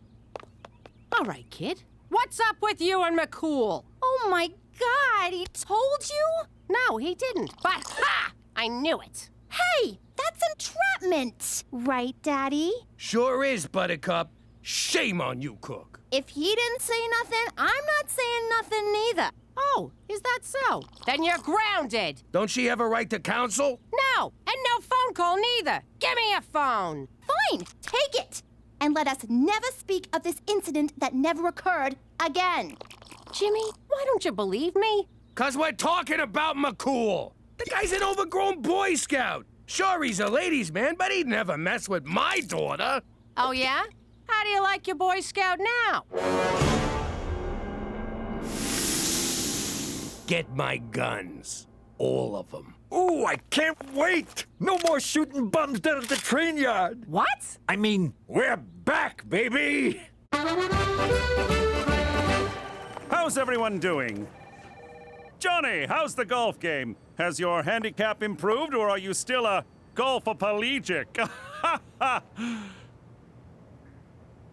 Speaker 12: All right, kid. What's up with you and McCool?
Speaker 15: Oh my God, he told you?
Speaker 12: No, he didn't. But ha! I knew it.
Speaker 15: Hey, that's entrapment. Right, Daddy?
Speaker 1: Sure is, Buttercup. Shame on you, Cook.
Speaker 15: If he didn't say nothing, I'm not saying nothing neither.
Speaker 12: Oh, is that so? Then you're grounded.
Speaker 1: Don't she have a right to counsel?
Speaker 12: No, and no phone call neither. Give me a phone.
Speaker 15: Fine, take it. And let us never speak of this incident that never occurred again.
Speaker 12: Jimmy, why don't you believe me?
Speaker 1: 'Cause we're talking about McCool. The guy's an overgrown Boy Scout. Sure, he's a ladies' man, but he'd never mess with my daughter.
Speaker 12: Oh, yeah? How do you like your Boy Scout now?
Speaker 1: Get my guns. All of them.
Speaker 20: Ooh, I can't wait! No more shooting bums down at the train yard.
Speaker 12: What?
Speaker 20: I mean, we're back, baby!
Speaker 8: How's everyone doing? Johnny, how's the golf game? Has your handicap improved, or are you still a golfoplegic?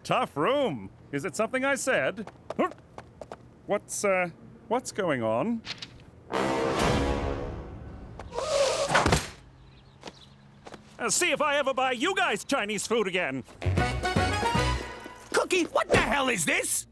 Speaker 8: Tough room. Is it something I said? What's going on? See if I ever buy you guys Chinese food again.
Speaker 1: Cookie, what the hell is this?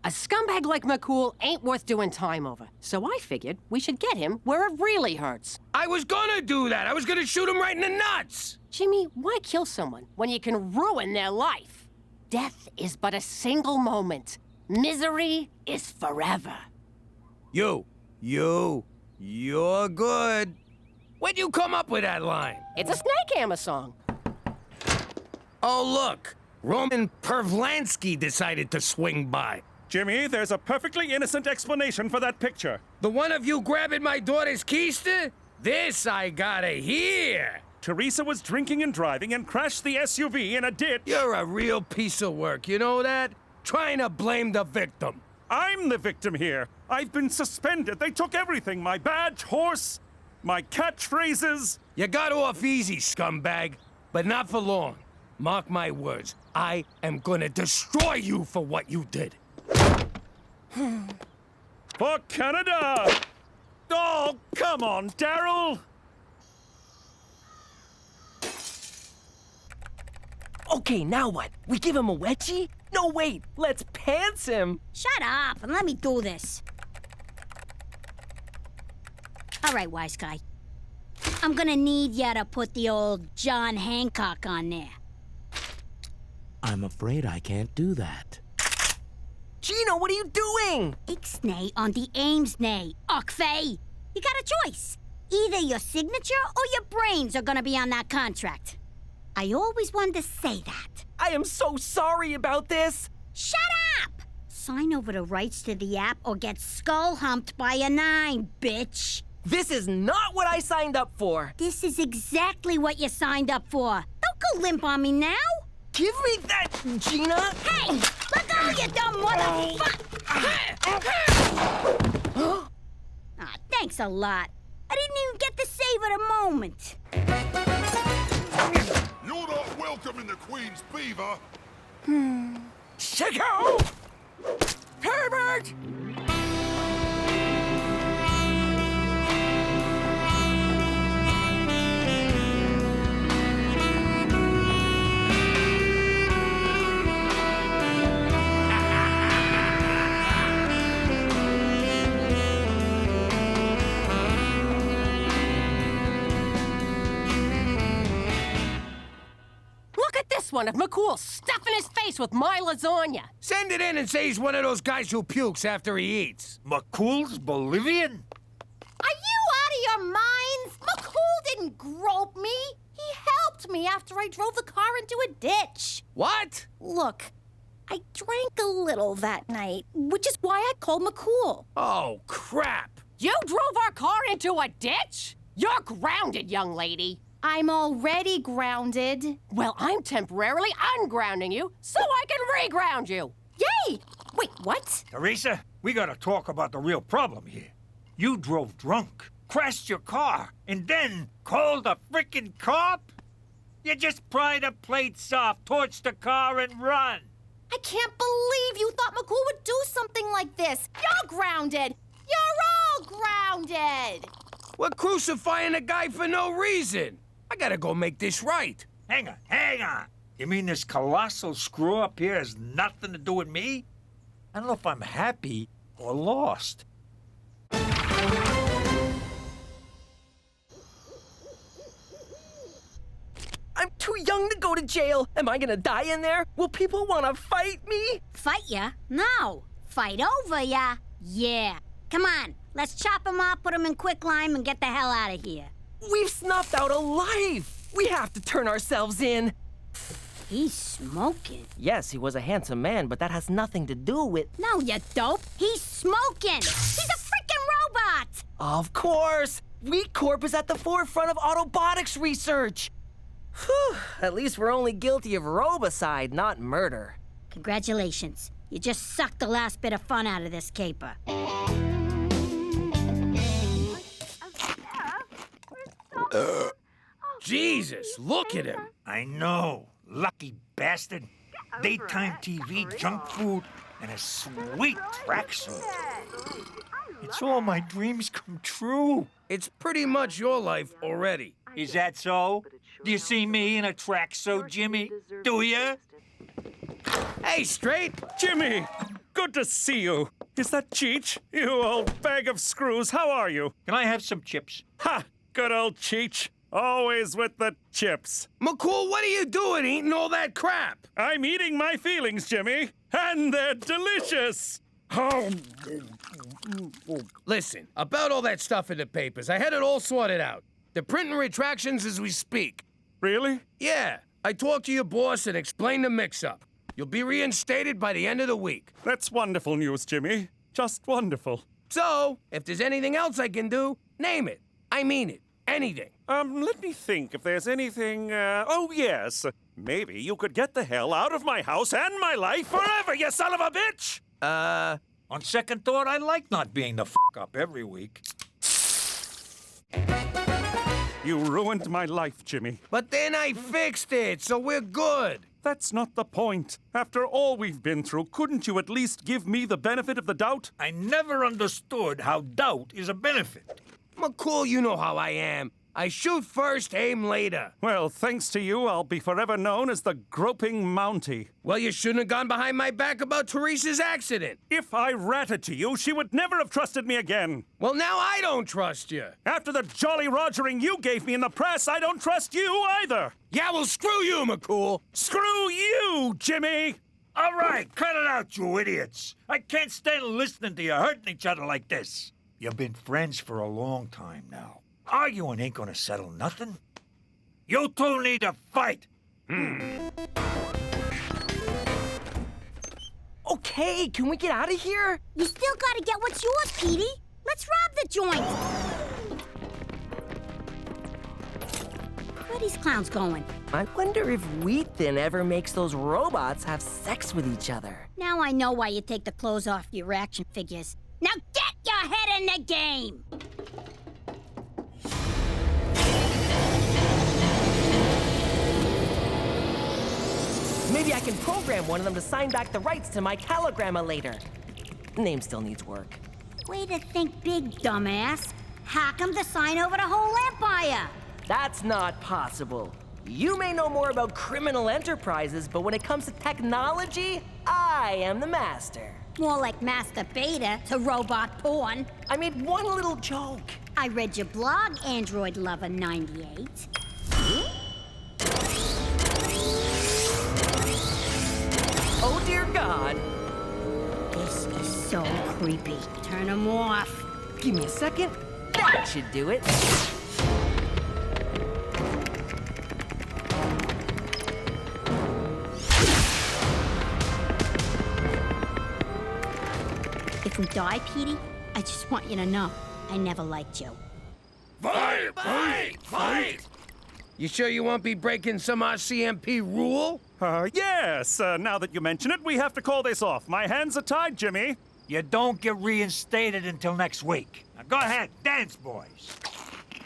Speaker 12: A scumbag like McCool ain't worth doing time over. So I figured we should get him where it really hurts.
Speaker 1: I was gonna do that. I was gonna shoot him right in the nuts.
Speaker 12: Jimmy, why kill someone when you can ruin their life? Death is but a single moment. Misery is forever.
Speaker 1: You're good. Where'd you come up with that line?
Speaker 12: It's a Snake Hammer song.
Speaker 1: Oh, look. Roman Pervlansky decided to swing by.
Speaker 8: Jimmy, there's a perfectly innocent explanation for that picture.
Speaker 1: The one of you grabbing my daughter's keister? This I gotta hear.
Speaker 8: Theresa was drinking and driving and crashed the SUV in a ditch.
Speaker 1: You're a real piece of work, you know that? Trying to blame the victim.
Speaker 8: I'm the victim here. I've been suspended. They took everything. My badge, horse, my catchphrases.
Speaker 1: You got off easy, scumbag, but not for long. Mark my words. I am gonna destroy you for what you did.
Speaker 8: For Canada! Oh, come on, Daryl!
Speaker 13: Okay, now what? We give him a wedgie? No, wait, let's pants him.
Speaker 10: Shut up and let me do this. All right, wise guy. I'm gonna need ya to put the old John Hancock on there.
Speaker 4: I'm afraid I can't do that.
Speaker 13: Gino, what are you doing?
Speaker 10: Ixnay on the Amesnay, Ockfay. You got a choice. Either your signature or your brains are gonna be on that contract. I always wanted to say that.
Speaker 13: I am so sorry about this.
Speaker 10: Shut up! Sign over the rights to the app or get skull-humped by a 9, bitch.
Speaker 13: This is not what I signed up for.
Speaker 10: This is exactly what you signed up for. Don't go limp on me now.
Speaker 13: Give me that, Gina!
Speaker 10: Hey! Let go, you dumb motherfucker! Aw, thanks a lot. I didn't even get to savor the moment.
Speaker 18: You're not welcome in the Queen's Beaver.
Speaker 13: Chico! Herbert!
Speaker 12: One of McCool stuffing his face with my lasagna.
Speaker 1: Send it in and say he's one of those guys who pukes after he eats.
Speaker 20: McCool's Bolivian?
Speaker 12: I
Speaker 11: your minds? McCool didn't grope me. He helped me after I drove the car into a ditch.
Speaker 1: What?
Speaker 11: Look, I drank a little that night, which is why I called McCool.
Speaker 1: Oh, crap.
Speaker 12: You drove our car into a ditch? You're grounded, young lady.
Speaker 11: I'm already grounded.
Speaker 12: Well, I'm temporarily ungrounding you so I can reground you.
Speaker 11: Yay! Wait, what?
Speaker 20: Theresa, we gotta talk about the real problem here. You drove drunk, crashed your car, and then called a frickin' cop? You just pry the plates off, torch the car, and run.
Speaker 11: I can't believe you thought McCool would do something like this. You're grounded. You're all grounded.
Speaker 1: We're crucifying a guy for no reason. I gotta go make this right.
Speaker 20: Hang on. You mean this colossal screw-up here has nothing to do with me? I don't know if I'm happy or lost.
Speaker 13: I'm too young to go to jail. Am I gonna die in there? Will people wanna fight me?
Speaker 10: Fight ya? No. Fight over ya? Yeah. Come on, let's chop him up, put him in quicklime, and get the hell out of here.
Speaker 13: We've snuffed out a life. We have to turn ourselves in.
Speaker 10: He's smoking.
Speaker 13: Yes, he was a handsome man, but that has nothing to do with...
Speaker 10: No, you dope. He's smoking. He's a freaking robot.
Speaker 13: Of course. Wheat Corp is at the forefront of autobotics research. Whew, at least we're only guilty of robicide, not murder.
Speaker 10: Congratulations. You just sucked the last bit of fun out of this caper.
Speaker 1: Jesus, look at him.
Speaker 20: I know. Lucky bastard. Daytime TV, junk food, and a sweet tracksuit. It's all my dreams come true.
Speaker 1: It's pretty much your life already.
Speaker 20: Is that so? Do you see me in a tracksuit, Jimmy? Do you?
Speaker 1: Hey, Straight.
Speaker 2: Jimmy, good to see you. Is that Cheech? You old bag of screws, how are you?
Speaker 20: Can I have some chips?
Speaker 2: Ha! Good old Cheech. Always with the chips.
Speaker 1: McCool, what are you doing eating all that crap?
Speaker 2: I'm eating my feelings, Jimmy, and they're delicious. Oh.
Speaker 1: Listen, about all that stuff in the papers, I had it all sorted out. They're printing retractions as we speak.
Speaker 2: Really?
Speaker 1: Yeah. I talked to your boss and explained the mix-up. You'll be reinstated by the end of the week.
Speaker 2: That's wonderful news, Jimmy. Just wonderful.
Speaker 1: So, if there's anything else I can do, name it. I mean it. Anything.
Speaker 2: Let me think if there's anything, oh, yes. Maybe you could get the hell out of my house and my life forever, you son of a bitch!
Speaker 20: On second thought, I like not being the up every week.
Speaker 2: You ruined my life, Jimmy.
Speaker 1: But then I fixed it, so we're good.
Speaker 2: That's not the point. After all we've been through, couldn't you at least give me the benefit of the doubt?
Speaker 20: I never understood how doubt is a benefit.
Speaker 1: McCool, you know how I am. I shoot first, aim later.
Speaker 2: Well, thanks to you, I'll be forever known as the groping Mountie.
Speaker 1: Well, you shouldn't have gone behind my back about Theresa's accident.
Speaker 2: If I ratted to you, she would never have trusted me again.
Speaker 1: Well, now I don't trust you.
Speaker 2: After the jolly rogering you gave me in the press, I don't trust you either.
Speaker 1: Yeah, well, screw you, McCool.
Speaker 2: Screw you, Jimmy.
Speaker 20: All right, cut it out, you idiots. I can't stand listening to you hurting each other like this. You've been friends for a long time now. Arguing ain't gonna settle nothing. You two need to fight.
Speaker 13: Okay, can we get out of here?
Speaker 10: You still gotta get what's yours, Petey. Let's rob the joint. Where are these clowns going?
Speaker 13: I wonder if Wheat Thin ever makes those robots have sex with each other.
Speaker 10: Now I know why you take the clothes off your action figures. Now get your head in the game!
Speaker 13: Maybe I can program one of them to sign back the rights to my calogramma later. Name still needs work.
Speaker 10: Way to think big, dumbass. Hack 'em to sign over the whole empire.
Speaker 13: That's not possible. You may know more about criminal enterprises, but when it comes to technology, I am the master.
Speaker 10: More like Master Beta to robot porn.
Speaker 13: I made one little joke.
Speaker 10: I read your blog, Android Lover 98.
Speaker 13: Oh, dear God.
Speaker 10: This is so creepy. Turn them off.
Speaker 13: Give me a second. That should do it.
Speaker 10: If we die, Petey, I just want you to know I never liked you.
Speaker 1: Fight! Fight! Fight! You sure you won't be breaking some RCMP rule?
Speaker 8: Yes. Now that you mention it, we have to call this off. My hands are tied, Jimmy.
Speaker 7: You don't get reinstated until next week. Now go ahead, dance, boys.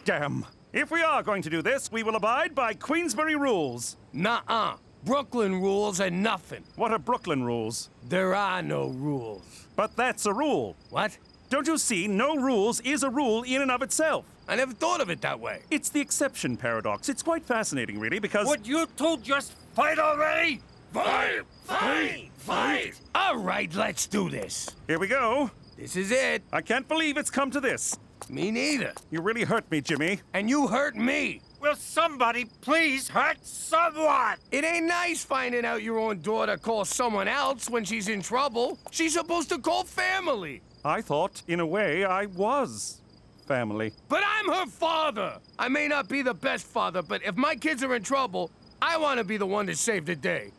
Speaker 8: Damn. If we are going to do this, we will abide by Queensbury rules.
Speaker 1: Nuh-uh. Brooklyn rules are nothing.
Speaker 8: What are Brooklyn rules?
Speaker 1: There are no rules.
Speaker 8: But that's a rule.
Speaker 1: What?
Speaker 8: Don't you see? No rules is a rule in and of itself.
Speaker 1: I never thought of it that way.
Speaker 8: It's the exception paradox. It's quite fascinating, really, because...
Speaker 7: Would you two just fight already?
Speaker 1: Fight! Fight! Fight! All right, let's do this.
Speaker 8: Here we go.
Speaker 1: This is it.
Speaker 8: I can't believe it's come to this.
Speaker 1: Me neither.
Speaker 8: You really hurt me, Jimmy.
Speaker 1: And you hurt me.
Speaker 7: Will somebody please hurt someone?
Speaker 1: It ain't nice finding out your own daughter calls someone else when she's in trouble. She's supposed to call family.
Speaker 8: I thought, in a way, I was family.
Speaker 1: But I'm her father. I may not be the best father, but if my kids are in trouble, I want to be the one to save the day.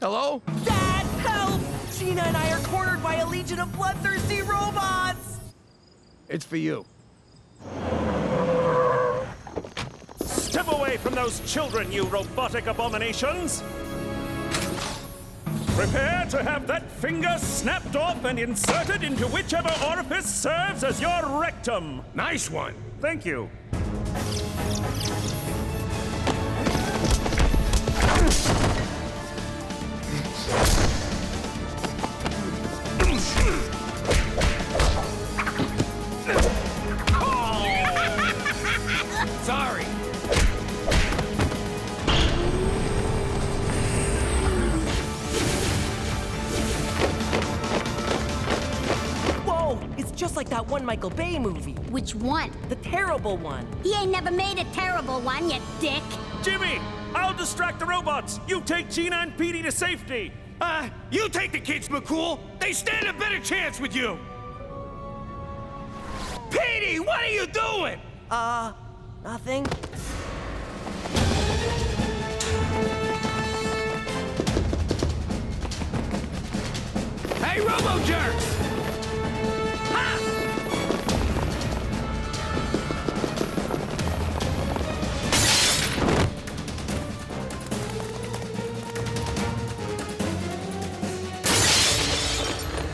Speaker 1: Hello?
Speaker 13: Dad, help! Gina and I are cornered by a legion of bloodthirsty robots!
Speaker 1: It's for you.
Speaker 8: Step away from those children, you robotic abominations! Prepare to have that finger snapped off and inserted into whichever orifice serves as your rectum.
Speaker 1: Nice one.
Speaker 8: Thank you.
Speaker 1: Sorry.
Speaker 13: Whoa! It's just like that one Michael Bay movie.
Speaker 10: Which one?
Speaker 13: The terrible one.
Speaker 10: He ain't never made a terrible one, you dick.
Speaker 8: Jimmy, I'll distract the robots. You take Gina and Petey to safety.
Speaker 1: You take the kids, McCool. They stand a better chance with you. Petey, what are you doing?
Speaker 13: Nothing.
Speaker 1: Hey, Robo-Jerks! Ha!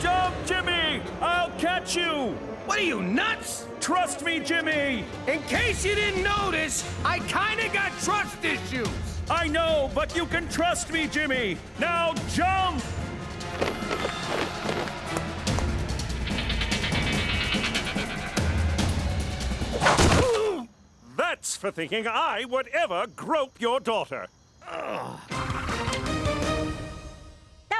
Speaker 8: Jump, Jimmy! I'll catch you!
Speaker 1: What are you, nuts?
Speaker 8: Trust me, Jimmy!
Speaker 1: In case you didn't notice, I kinda got trust issues.
Speaker 8: I know, but you can trust me, Jimmy! Now jump! That's for thinking I would ever grope your daughter.
Speaker 10: That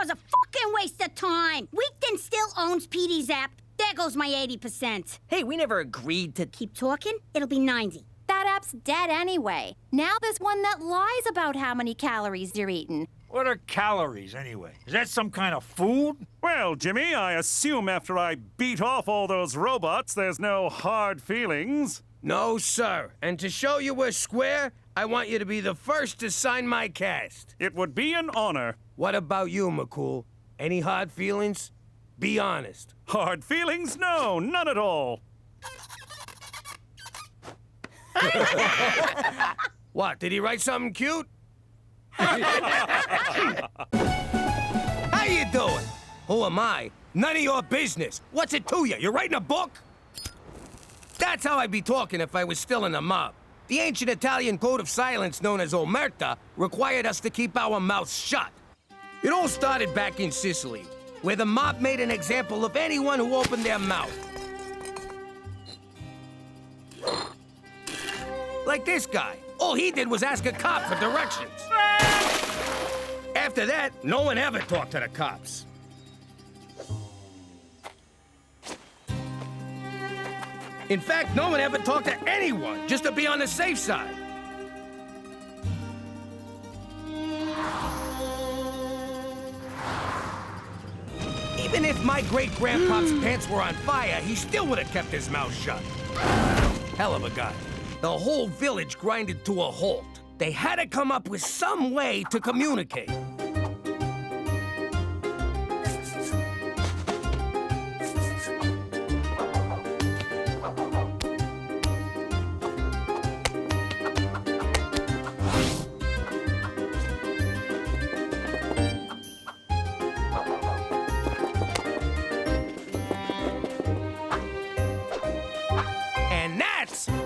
Speaker 10: was a fucking waste of time. Weekden still owns Petey's app. There goes my 80%.
Speaker 13: Hey, we never agreed to...
Speaker 10: Keep talking, it'll be 90.
Speaker 11: That app's dead anyway. Now there's one that lies about how many calories you're eating.
Speaker 7: What are calories, anyway? Is that some kind of food?
Speaker 8: Well, Jimmy, I assume after I beat off all those robots, there's no hard feelings.
Speaker 1: No, sir. And to show you we're square, I want you to be the first to sign my cast.
Speaker 8: It would be an honor.
Speaker 1: What about you, McCool? Any hard feelings? Be honest.
Speaker 8: Hard feelings? No, none at all.
Speaker 1: What, did he write something cute? How you doing? Who am I? None of your business. What's it to you? You're writing a book? That's how I'd be talking if I was still in the mob. The ancient Italian code of silence known as omerta required us to keep our mouths shut. It all started back in Sicily, where the mob made an example of anyone who opened their mouth. Like this guy. All he did was ask a cop for directions. After that, no one ever talked to the cops. In fact, no one ever talked to anyone, just to be on the safe side. Even if If my great-grandpa's pants were on fire, he still would have kept his mouth shut. Hell of a guy. The whole village grinded to a halt. They had to come up with some way to communicate.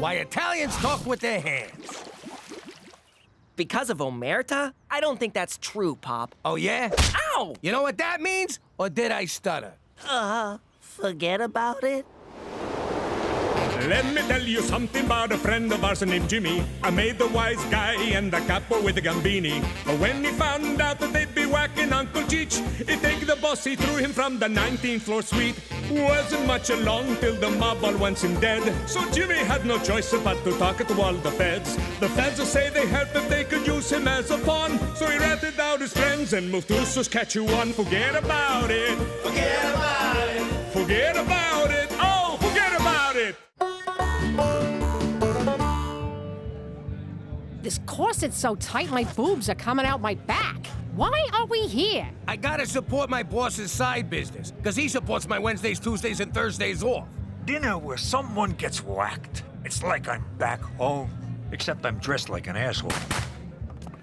Speaker 1: Why Italians talk with their hands.
Speaker 13: Because of Omerta? I don't think that's true, Pop.
Speaker 1: Oh, yeah?
Speaker 13: Ow!
Speaker 1: You know what that means? Or did I stutter?
Speaker 13: Forget about it?
Speaker 5: Let me tell you something about a friend of ours named Jimmy. I made the wise guy and the capo with the gambini. But when he found out that they'd be whacking Uncle Cheech, he'd take the boss, he threw him from the 19th floor suite. Wasn't much along till the mob all wants him dead. So Jimmy had no choice but to talk to all the feds. The feds say they help if they could use him as a pawn. So he ratted out his friends and moved to Saskatchewan. Forget about it. Forget about it. Forget about it. Oh, forget about it.
Speaker 12: This corset's so tight my boobs are coming out my back. Why are we here?
Speaker 1: I gotta support my boss's side business, because he supports my Wednesdays, Tuesdays, and Thursdays off.
Speaker 20: Dinner where someone gets whacked. It's like I'm back home, except I'm dressed like an asshole.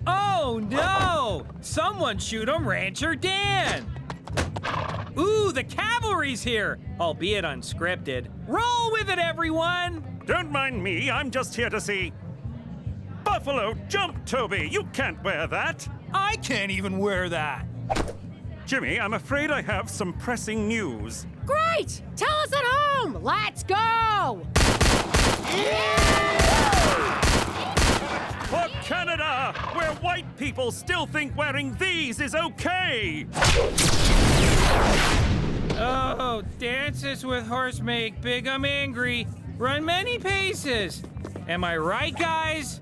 Speaker 16: Oh, no! Someone shoot him, Rancher Dan! Ooh, the cavalry's here, albeit unscripted. Roll with it, everyone!
Speaker 8: Don't mind me, I'm just here to see... Buffalo Jump, Toby! You can't wear that!
Speaker 14: I can't even wear that!
Speaker 8: Jimmy, I'm afraid I have some pressing news.
Speaker 12: Great! Tell us at home! Let's go!
Speaker 8: For Canada, where white people still think wearing these is okay!
Speaker 16: Oh, dances with horse make big 'em angry. Run many paces. Am I right, guys?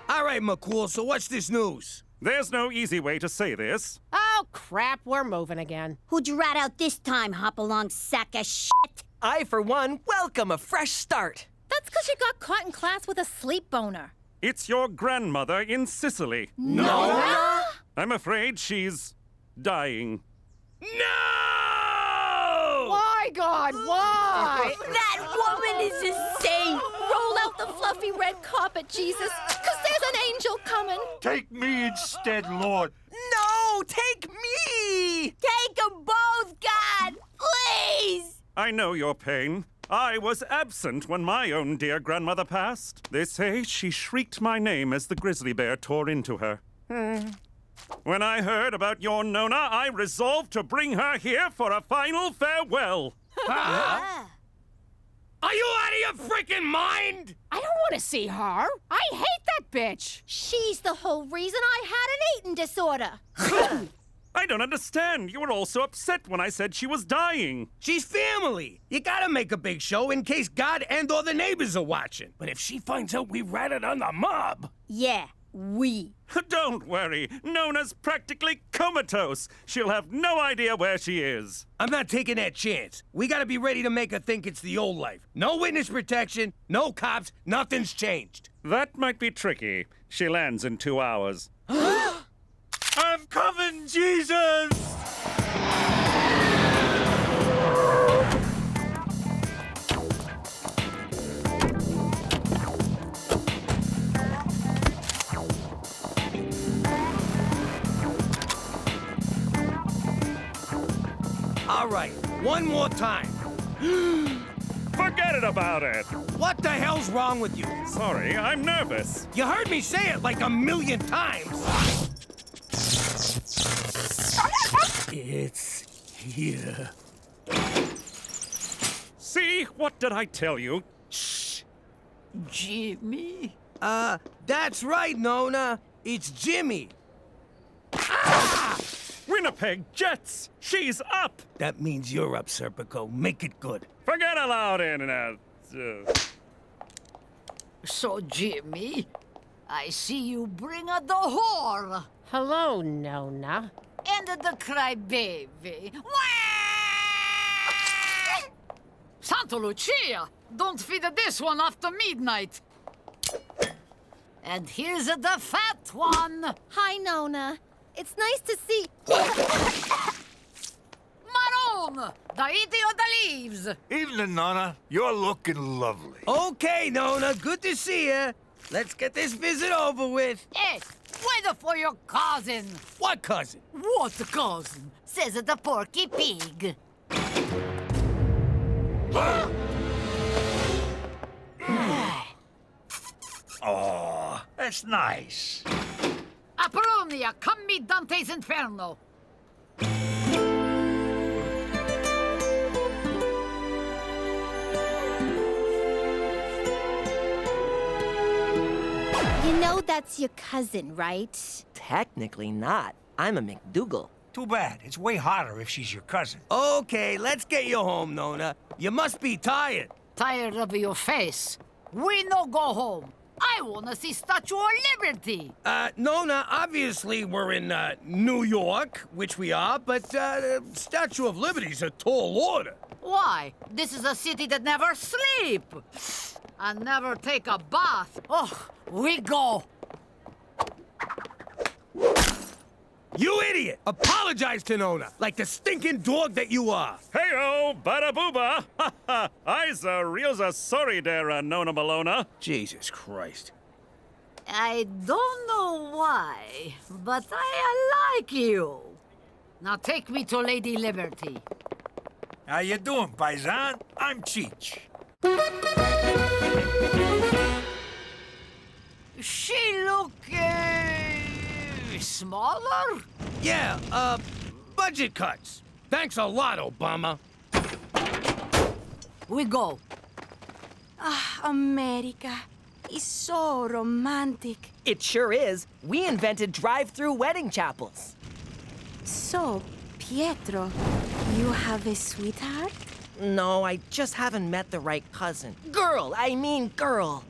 Speaker 1: All right, McCool, so what's this news?
Speaker 8: There's no easy way to say this.
Speaker 12: Oh, crap, we're moving again.
Speaker 10: Who'd you rat out this time, hop-along sack of shit?
Speaker 13: I, for one, welcome a fresh start.
Speaker 15: That's because you got caught in class with a sleep boner.
Speaker 8: It's your grandmother in Sicily.
Speaker 10: No!
Speaker 8: I'm afraid she's dying.
Speaker 1: No!
Speaker 12: Why, God, why?
Speaker 10: That woman is insane!
Speaker 15: Roll out the fluffy red carpet, Jesus, because there's an angel coming.
Speaker 20: Take me instead, Lord.
Speaker 13: No, take me!
Speaker 10: Take them both, God! Please!
Speaker 8: I know your pain. I was absent when my own dear grandmother passed. They say she shrieked my name as the grizzly bear tore into her. When I heard about your Nona, I resolved to bring her here for a final farewell.
Speaker 1: Are you out of your freaking mind?
Speaker 12: I don't want to see her. I hate that bitch.
Speaker 15: She's the whole reason I had an eating disorder.
Speaker 8: I don't understand. You were all so upset when I said she was dying.
Speaker 1: She's family. You gotta make a big show in case God and or the neighbors are watching. But if she finds out we ratted on the mob...
Speaker 10: Yeah, we.
Speaker 8: Don't worry. Nona's practically comatose. She'll have no idea where she is.
Speaker 1: I'm not taking that chance. We gotta be ready to make her think it's the old life. No witness protection, no cops, nothing's changed.
Speaker 8: That might be tricky. She lands in 2 hours.
Speaker 20: I'm coming, Jesus!
Speaker 1: All right, one more time.
Speaker 8: Forget about it.
Speaker 1: What the hell's wrong with you?
Speaker 8: Sorry, I'm nervous.
Speaker 1: You heard me say it like 1,000,000 times. It's here.
Speaker 8: See? What did I tell you?
Speaker 1: Shh. Jimmy? That's right, Nona. It's Jimmy.
Speaker 8: Ah! Winnipeg Jets! She's up!
Speaker 1: That means you're up, Serpico. Make it good.
Speaker 8: Forget aloud, Internet.
Speaker 3: So, Jimmy, I see you bring a the whore.
Speaker 12: Hello, Nona.
Speaker 6: And the crybaby. Santa Lucia! Don't feed this one after midnight. And here's the fat one.
Speaker 11: Hi, Nona. It's nice to see...
Speaker 6: Maroon! The eating of the leaves.
Speaker 20: Evening, Nona. You're looking lovely.
Speaker 1: Okay, Nona, good to see you. Let's get this visit over with.
Speaker 6: Hey, wait for your cousin.
Speaker 1: What cousin?
Speaker 6: What cousin? Says the Porky Pig.
Speaker 20: Oh, that's nice.
Speaker 6: Apollonia, come meet Dante's Inferno.
Speaker 11: You know that's your cousin, right?
Speaker 13: Technically not. I'm a McDougal.
Speaker 7: Too bad. It's way hotter if she's your cousin.
Speaker 1: Okay, let's get you home, Nona. You must be tired.
Speaker 6: Tired of your face. We no go home. I wanna see Statue of Liberty.
Speaker 1: Nona, obviously we're in, New York, which we are, but, Statue of Liberty's a tall order.
Speaker 6: Why? This is a city that never sleep. And never take a bath. Oh, we go.
Speaker 1: You idiot! Apologize to Nona, like the stinking dog that you are.
Speaker 8: Hey-o, bada booba! Ha ha! I's real sorry there, Nona Malona.
Speaker 1: Jesus Christ.
Speaker 6: I don't know why, but I like you. Now take me to Lady Liberty.
Speaker 7: How you doing, Paisan? I'm Cheech.
Speaker 6: She look, smaller?
Speaker 1: Yeah, budget cuts. Thanks a lot, Obama.
Speaker 6: We go.
Speaker 17: Ah, America. It's so romantic.
Speaker 13: It sure is. We invented drive-through wedding chapels.
Speaker 17: So, Pietro, you have a sweetheart?
Speaker 13: No, I just haven't met the right cousin. Girl, I mean girl.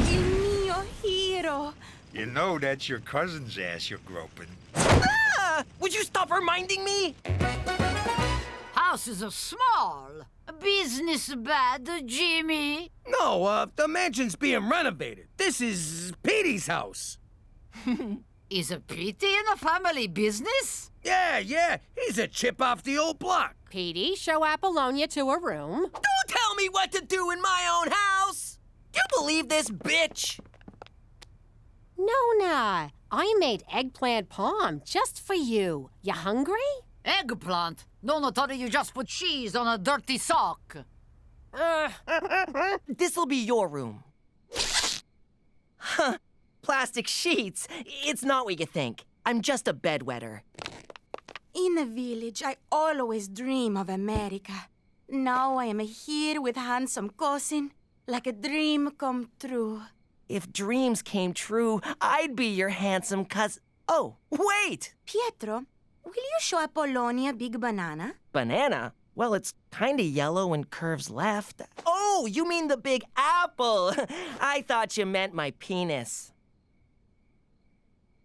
Speaker 17: Il mio hero.
Speaker 20: You know that's your cousin's ass you're groping.
Speaker 13: Ah! Would you stop reminding me?
Speaker 6: Houses are small. Business bad, Jimmy.
Speaker 1: No, the mansion's being renovated. This is Petey's house.
Speaker 6: Is a Petey in a family business?
Speaker 1: Yeah. He's a chip off the old block.
Speaker 12: Petey, show Apollonia to a room.
Speaker 13: Don't tell me what to do in my own house! Do you believe this bitch?
Speaker 12: Nona, I made eggplant palm just for you. You hungry?
Speaker 6: Eggplant? Nona thought you just put cheese on a dirty sock.
Speaker 13: This'll be your room. Huh. Plastic sheets. It's not what you think. I'm just a bedwetter.
Speaker 17: In the village, I always dream of America. Now I am here with handsome cousin, like a dream come true.
Speaker 13: If dreams came true, I'd be your handsome cousin. Oh, wait!
Speaker 17: Pietro, will you show Apollonia big banana?
Speaker 13: Banana? Well, it's kinda yellow and curves left. Oh, you mean the big apple! I thought you meant my penis.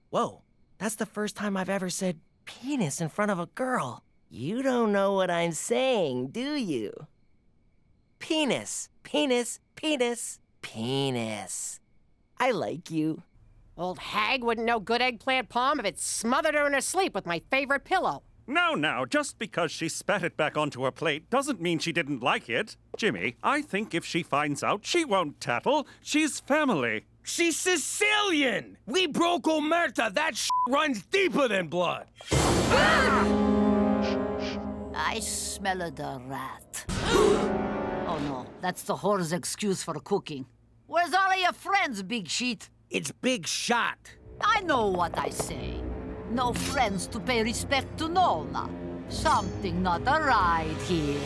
Speaker 13: Whoa, that's the first time I've ever said penis in front of a girl. You don't know what I'm saying, do you? Penis, penis, penis, penis. I like you.
Speaker 12: Old hag wouldn't know good eggplant palm if it smothered her in her sleep with my favorite pillow.
Speaker 8: Now, just because she spat it back onto her plate doesn't mean she didn't like it. Jimmy, I think if she finds out, she won't tattle. She's family.
Speaker 1: She's Sicilian! We broke Omerta. That runs deeper than blood.
Speaker 6: I smell the rat. Oh no, that's the whore's excuse for cooking. Where's all of your friends, Big Sheet?
Speaker 1: It's Big Shot.
Speaker 6: I know what I say. No friends to pay respect to Nona. Something not right here.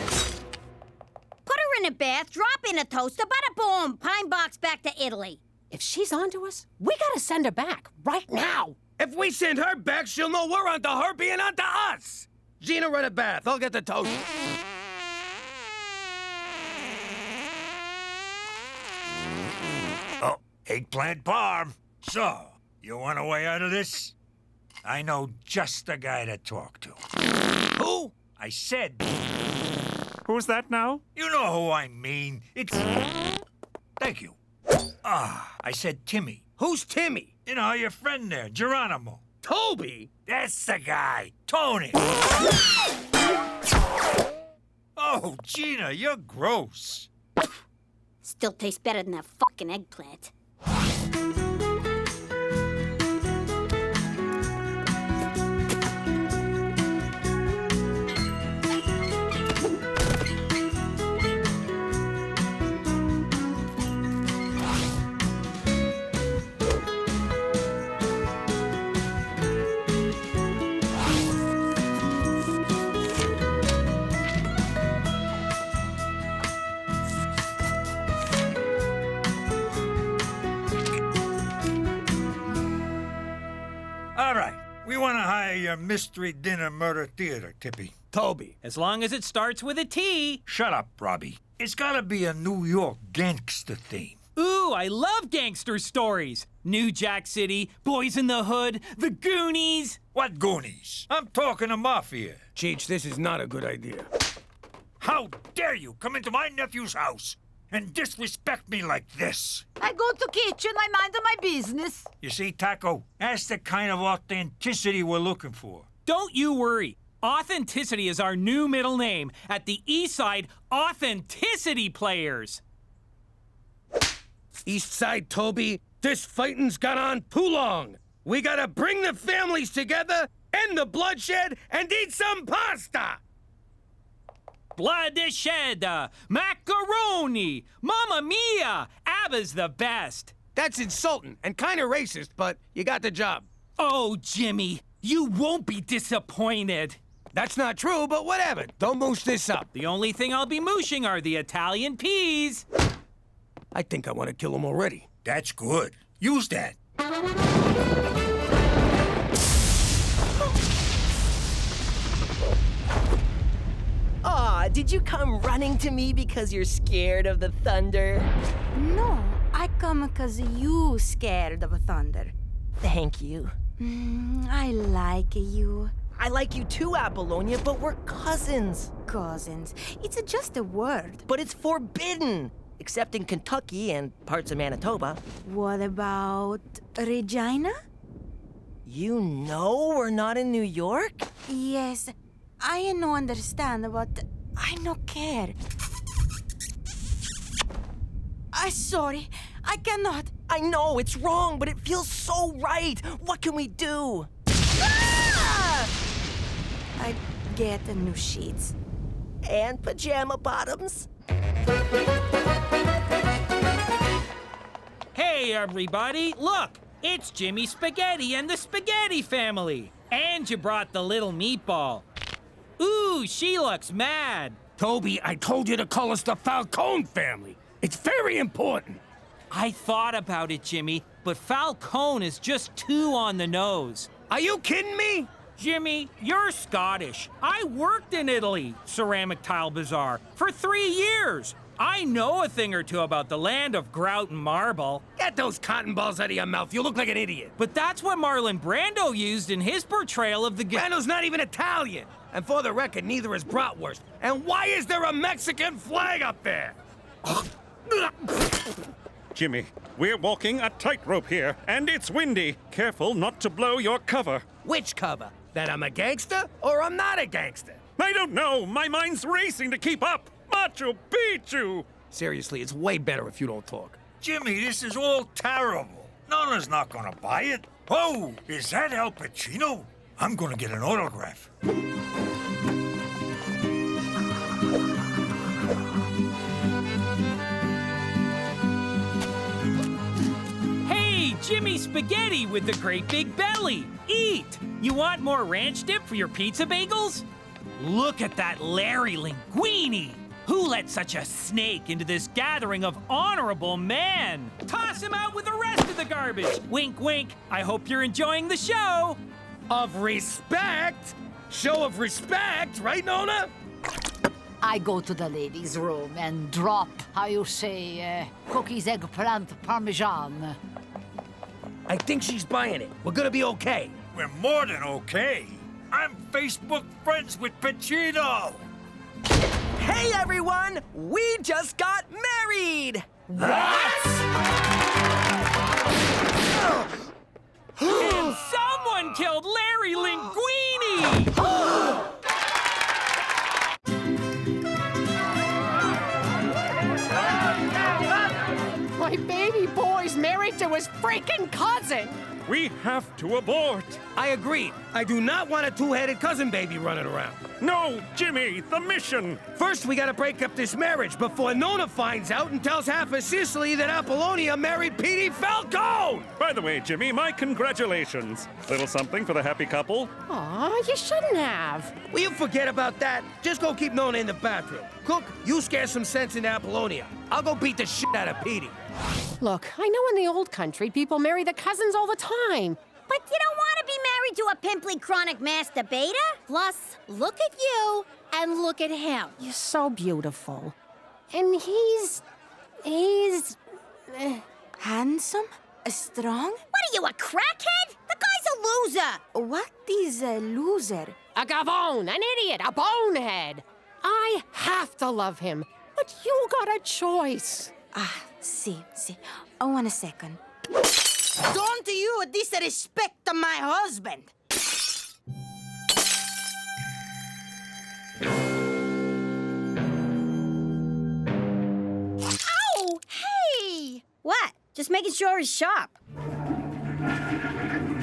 Speaker 10: Put her in a bath, drop in a toaster, bada boom, pine box back to Italy.
Speaker 12: If she's onto us, we gotta send her back right now.
Speaker 1: If we send her back, she'll know we're onto her being onto us. Gina, run a bath. I'll get the toaster.
Speaker 7: Eggplant parm. So, you want a way out of this? I know just the guy to talk to.
Speaker 1: Who?
Speaker 7: I said...
Speaker 8: Who's that now?
Speaker 7: You know who I mean. It's... Thank you. I said Timmy.
Speaker 1: Who's Timmy?
Speaker 7: You know, your friend there, Geronimo.
Speaker 1: Toby?
Speaker 7: That's the guy. Tony. Oh, Gina, you're gross.
Speaker 10: Still tastes better than that fucking eggplant.
Speaker 7: All right. We want to hire your mystery dinner murder theater, Tippy.
Speaker 1: Toby.
Speaker 16: As long as it starts with a T.
Speaker 7: Shut up, Robbie. It's gotta be a New York gangster theme.
Speaker 16: Ooh, I love gangster stories. New Jack City, Boys in the Hood, The Goonies.
Speaker 7: What Goonies? I'm talking to Mafia.
Speaker 1: Cheech, this is not a good idea.
Speaker 7: How dare you come into my nephew's house and disrespect me like this?
Speaker 6: I go to kitchen, I mind my business.
Speaker 7: You see, Taco, that's the kind of authenticity we're looking for.
Speaker 16: Don't you worry. Authenticity is our new middle name at the East Side Authenticity Players.
Speaker 1: East Side, Toby, this fighting's gone on too long. We gotta bring the families together, end the bloodshed, and eat some pasta.
Speaker 16: Blood is shed, macaroni, Mamma Mia, ABBA's the best.
Speaker 1: That's insulting and kind of racist, but you got the job.
Speaker 16: Oh, Jimmy, you won't be disappointed.
Speaker 1: That's not true, but whatever. Don't moosh this up.
Speaker 16: The only thing I'll be mooshing are the Italian peas.
Speaker 1: I think I want to kill them already.
Speaker 7: That's good. Use that.
Speaker 13: Aw, did you come running to me because you're scared of the thunder?
Speaker 17: No, I come because you scared of thunder.
Speaker 13: Thank you.
Speaker 17: I like you.
Speaker 13: I like you too, Apollonia, but we're cousins.
Speaker 17: Cousins. It's just a word.
Speaker 13: But it's forbidden, except in Kentucky and parts of Manitoba.
Speaker 17: What about Regina?
Speaker 13: You know we're not in New York?
Speaker 17: Yes, I no understand, but I no care. I'm sorry, I cannot.
Speaker 13: I know, it's wrong, but it feels so right. What can we do?
Speaker 17: I get new sheets.
Speaker 13: And pajama bottoms.
Speaker 16: Hey, everybody, look! It's Jimmy Spaghetti and the Spaghetti family. And you brought the little meatball. Ooh, she looks mad.
Speaker 1: Toby, I told you to call us the Falcone family. It's very important.
Speaker 16: I thought about it, Jimmy, but Falcone is just too on the nose.
Speaker 1: Are you kidding me?
Speaker 16: Jimmy, you're Scottish. I worked in Italy, Ceramic Tile Bazaar, for 3 years. I know a thing or two about the land of grout and marble.
Speaker 1: Get those cotton balls out of your mouth. You look like an idiot.
Speaker 16: But that's what Marlon Brando used in his portrayal of the...
Speaker 1: Brando's not even Italian. And for the record, neither is bratwurst. And why is there a Mexican flag up there?
Speaker 2: Jimmy, we're walking a tightrope here, and it's windy. Careful not to blow your cover.
Speaker 1: Which cover? That I'm a gangster or I'm not a gangster?
Speaker 2: I don't know. My mind's racing to keep up. Machu Picchu!
Speaker 1: Seriously, it's way better if you don't talk.
Speaker 7: Jimmy, this is all terrible. Nona's not gonna buy it. Oh, is that Al Pacino? I'm gonna get an autograph.
Speaker 16: Hey, Jimmy Spaghetti with the great big belly. Eat! You want more ranch dip for your pizza bagels? Look at that Larry Linguini! Who let such a snake into this gathering of honorable men? Toss him out with the rest of the garbage! Wink, wink. I hope you're enjoying the show!
Speaker 1: Of respect? Show of respect, right, Nona?
Speaker 6: I go to the ladies' room and drop, how you say, cookies, eggplant, parmesan.
Speaker 1: I think she's buying it. We're gonna be okay.
Speaker 7: We're more than okay. I'm Facebook friends with Pacino.
Speaker 13: Hey, everyone! We just got married!
Speaker 16: And someone killed Larry Linguini!
Speaker 12: My baby boy's married to his freaking cousin!
Speaker 8: We have to abort.
Speaker 1: I agree. I do not want a two-headed cousin baby running around.
Speaker 8: No, Jimmy, the mission.
Speaker 1: First, we gotta break up this marriage before Nona finds out and tells half of Sicily that Apollonia married Petey Falcone!
Speaker 8: By the way, Jimmy, my congratulations. Little something for the happy couple?
Speaker 12: Aw, you shouldn't have.
Speaker 1: Will you forget about that? Just go keep Nona in the bathroom. Cook, you scare some sense into Apollonia. I'll go beat the shit out of Petey.
Speaker 12: Look, I know in the old country people marry the cousins all the time.
Speaker 10: But you don't want to be married to a pimply chronic masturbator?
Speaker 11: Plus, look at you and look at him.
Speaker 12: You're so beautiful. And he's...
Speaker 17: Handsome? Strong?
Speaker 10: What are you, a crackhead? The guy's a loser.
Speaker 17: What is a loser?
Speaker 12: A gavone, an idiot, a bonehead. I have to love him, but you got a choice.
Speaker 17: See. Oh, 1 second.
Speaker 6: Don't you disrespect my husband!
Speaker 10: Ow! Hey! What? Just making sure he's sharp.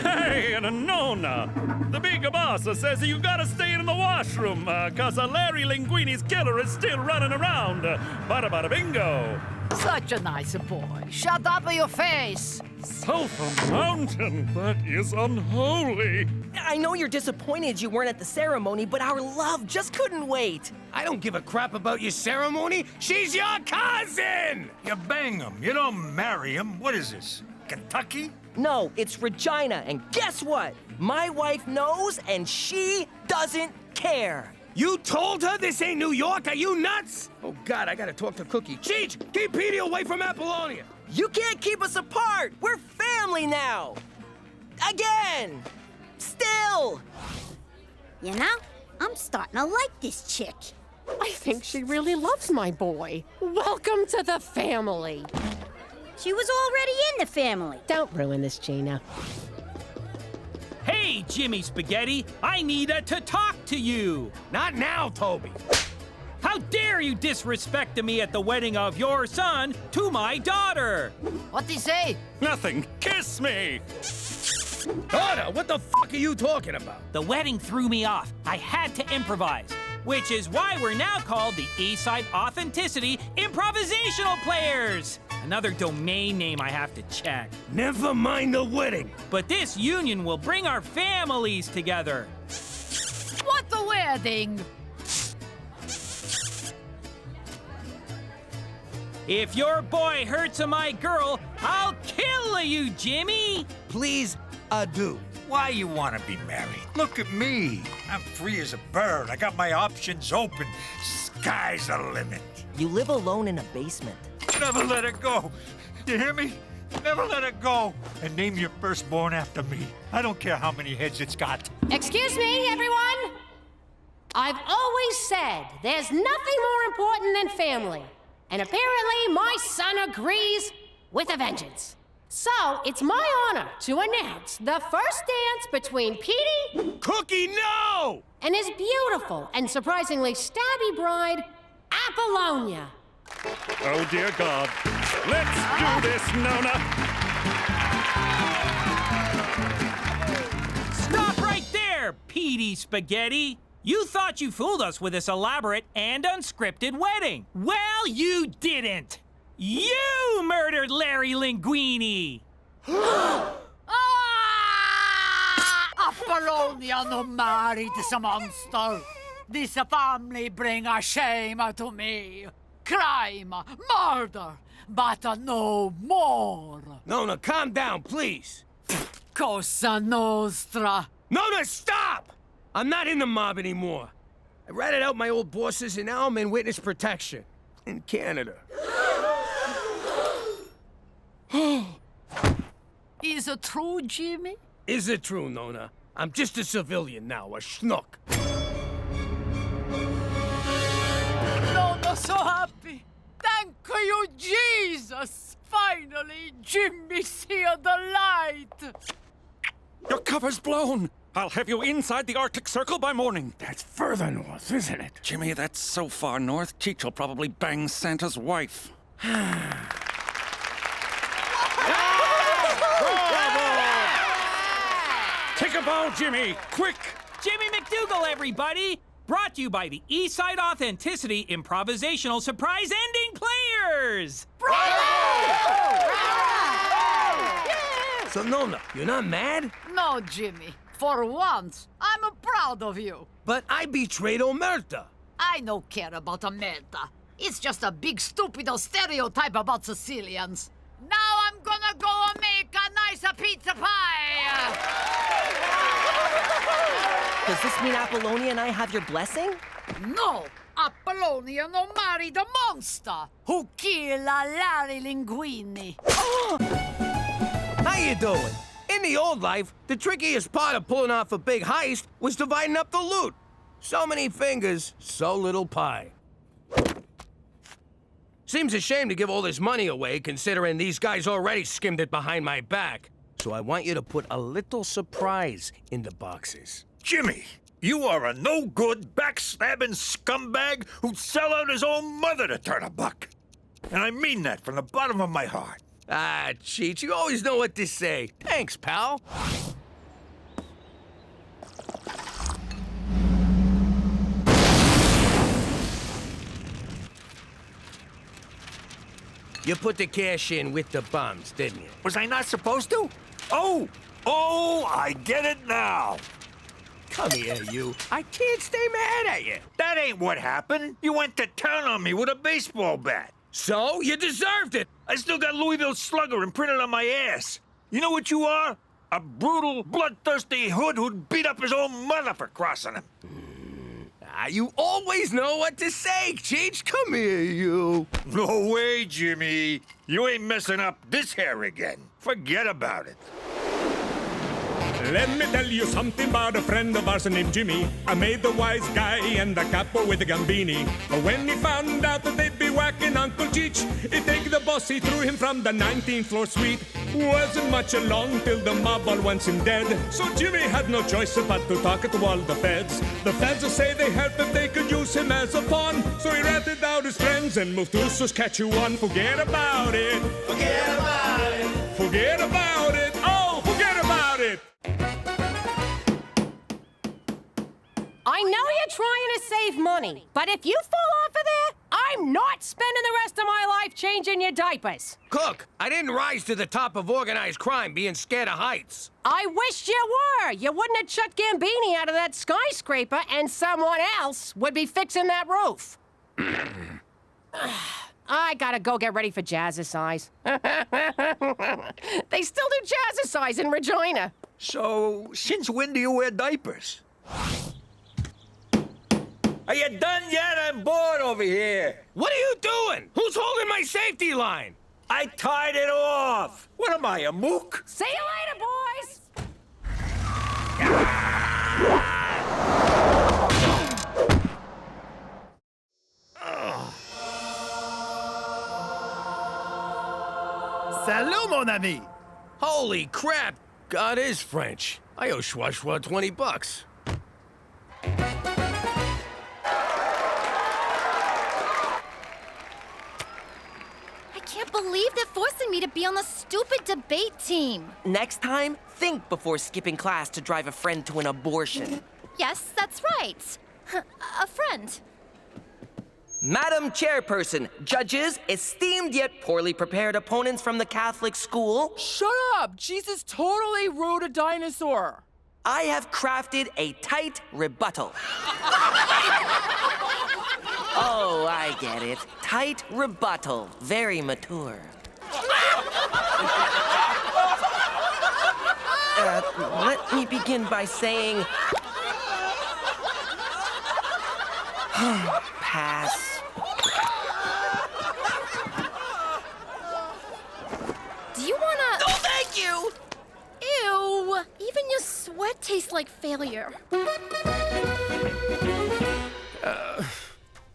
Speaker 8: Hey, and Nona! The big boss says you gotta stay in the washroom, cause Larry Linguini's killer is still running around. Bada bada bingo!
Speaker 6: Such a nice boy. Shut up your face!
Speaker 8: Sulphur Mountain, that is unholy.
Speaker 13: I know you're disappointed you weren't at the ceremony, but our love just couldn't wait.
Speaker 1: I don't give a crap about your ceremony. She's your cousin!
Speaker 7: You bang him. You don't marry him. What is this, Kentucky?
Speaker 13: No, it's Regina, and guess what? My wife knows, and she doesn't care.
Speaker 1: You told her this ain't New York? Are you nuts? Oh, God, I gotta talk to Cookie. Cheech, keep Petey away from Apollonia.
Speaker 13: You can't keep us apart. We're family now. Again. Still.
Speaker 10: You know, I'm starting to like this chick.
Speaker 12: I think she really loves my boy. Welcome to the family.
Speaker 10: She was already in the family.
Speaker 12: Don't ruin this, Gina.
Speaker 16: Hey, Jimmy Spaghetti, I need to talk to you.
Speaker 1: Not now, Toby.
Speaker 16: How dare you disrespect me at the wedding of your son to my daughter?
Speaker 6: What'd he say?
Speaker 8: Nothing. Kiss me.
Speaker 1: Daughter, what the fuck are you talking about?
Speaker 16: The wedding threw me off. I had to improvise, which is why we're now called the Eastside Authenticity Improvisational Players. Another domain name I have to check.
Speaker 1: Never mind the wedding.
Speaker 16: But this union will bring our families together.
Speaker 6: What the wedding?
Speaker 16: If your boy hurts my girl, I'll kill you, Jimmy!
Speaker 1: Please, do.
Speaker 7: Why you want to be married? Look at me. I'm free as a bird. I got my options open. Sky's the limit.
Speaker 13: You live alone in a basement.
Speaker 7: Never let it go. You hear me? Never let it go. And name your firstborn after me. I don't care how many heads it's got.
Speaker 12: Excuse me, everyone. I've always said there's nothing more important than family. And apparently my son agrees with a vengeance. So it's my honor to announce the first dance between Petey...
Speaker 1: Cookie, no!
Speaker 12: ...and his beautiful and surprisingly stabby bride, Apollonia.
Speaker 8: Oh, dear God. Let's do this, Nona.
Speaker 16: Stop right there, Petey Spaghetti. You thought you fooled us with this elaborate and unscripted wedding. Well, you didn't. You murdered Larry Linguini.
Speaker 6: Apollonia no married this monster. This family bring a shame to me. Crime, murder, but no more.
Speaker 1: Nona, calm down, please.
Speaker 6: Cosa Nostra.
Speaker 1: Nona, stop! I'm not in the mob anymore. I ratted out my old bosses, and now I'm in witness protection. In Canada.
Speaker 6: Is it true, Jimmy?
Speaker 1: Is it true, Nona? I'm just a civilian now, a schnook.
Speaker 6: Nona, so happy. Thank you, Jesus. Finally, Jimmy see the light.
Speaker 8: Your cover's blown. I'll have you inside the Arctic Circle by morning.
Speaker 1: That's further north, isn't it?
Speaker 8: Jimmy, that's so far north, Cheech will probably bang Santa's wife. Take a bow, Jimmy, quick!
Speaker 16: Jimmy McDougal, everybody! Brought to you by the Eastside Authenticity Improvisational Surprise Ending Players!
Speaker 1: So, Nona, you're not mad?
Speaker 6: No, Jimmy. For once, I'm proud of you.
Speaker 1: But I betrayed Omerta.
Speaker 6: I don't care about Omerta. It's just a big stupid stereotype about Sicilians. Now I'm gonna go and make a nice pizza pie!
Speaker 13: Does this mean Apollonia and I have your blessing?
Speaker 6: No! Apollonia no married a monster who killed Larry Linguini.
Speaker 1: How you doing? In the old life, the trickiest part of pulling off a big heist was dividing up the loot. So many fingers, so little pie. Seems a shame to give all this money away, considering these guys already skimmed it behind my back. So I want you to put a little surprise in the boxes.
Speaker 20: Jimmy, you are a no-good, backstabbing scumbag who'd sell out his own mother to turn a buck. And I mean that from the bottom of my heart.
Speaker 1: Ah, Cheech, you always know what to say. Thanks, pal. You put the cash in with the bums, didn't you?
Speaker 20: Was I not supposed to? Oh, I get it now.
Speaker 1: Come here, you. I can't stay mad at you.
Speaker 20: That ain't what happened. You went to town on me with a baseball bat.
Speaker 1: So? You deserved it.
Speaker 20: I still got Louisville Slugger imprinted on my ass. You know what you are? A brutal, bloodthirsty hood who'd beat up his own mother for crossing him.
Speaker 1: You always know what to say, Cheech. Come here, you.
Speaker 20: No way, Jimmy. You ain't messing up this hair again. Forget about it.
Speaker 5: Let me tell you something about a friend of ours named Jimmy. I made the wise guy and the capo with the gambini. But when he found out that they'd be whacking Uncle Cheech, he'd take the boss, he threw him from the 19th floor suite. Wasn't much along till the mob all wants him dead. So Jimmy had no choice but to talk to all the feds. The feds say they help if they could use him as a pawn. So he ratted out his friends and moved to Saskatchewan. Forget about it. Forget about it. Forget about it. Oh, forget about it.
Speaker 12: I know you're trying to save money, but if you fall off of there, I'm not spending the rest of my life changing your diapers.
Speaker 1: Cook, I didn't rise to the top of organized crime being scared of heights.
Speaker 12: I wish you were. You wouldn't have chucked Gambini out of that skyscraper, and someone else would be fixing that roof. I gotta go get ready for jazzercise. They still do jazzercise in Regina.
Speaker 20: So, since when do you wear diapers? Are you done yet? I'm bored over here.
Speaker 1: What are you doing? Who's holding my safety line?
Speaker 20: I tied it off. What am I, a mook?
Speaker 12: See you later, boys.
Speaker 1: Salut, mon ami. Holy crap. God is French. I owe Schwa 20 bucks.
Speaker 15: I can't believe they're forcing me to be on the stupid debate team.
Speaker 13: Next time, think before skipping class to drive a friend to an abortion.
Speaker 15: Yes, that's right. A friend.
Speaker 13: Madam Chairperson, judges, esteemed yet poorly prepared opponents from the Catholic school.
Speaker 9: Shut up! Jesus totally rode a dinosaur.
Speaker 13: I have crafted a tight rebuttal. Oh, I get it. Tight rebuttal. Very mature. Let me begin by saying... Pass.
Speaker 15: Do you wanna...
Speaker 1: No, thank you!
Speaker 15: Ew! Even your sweat tastes like failure.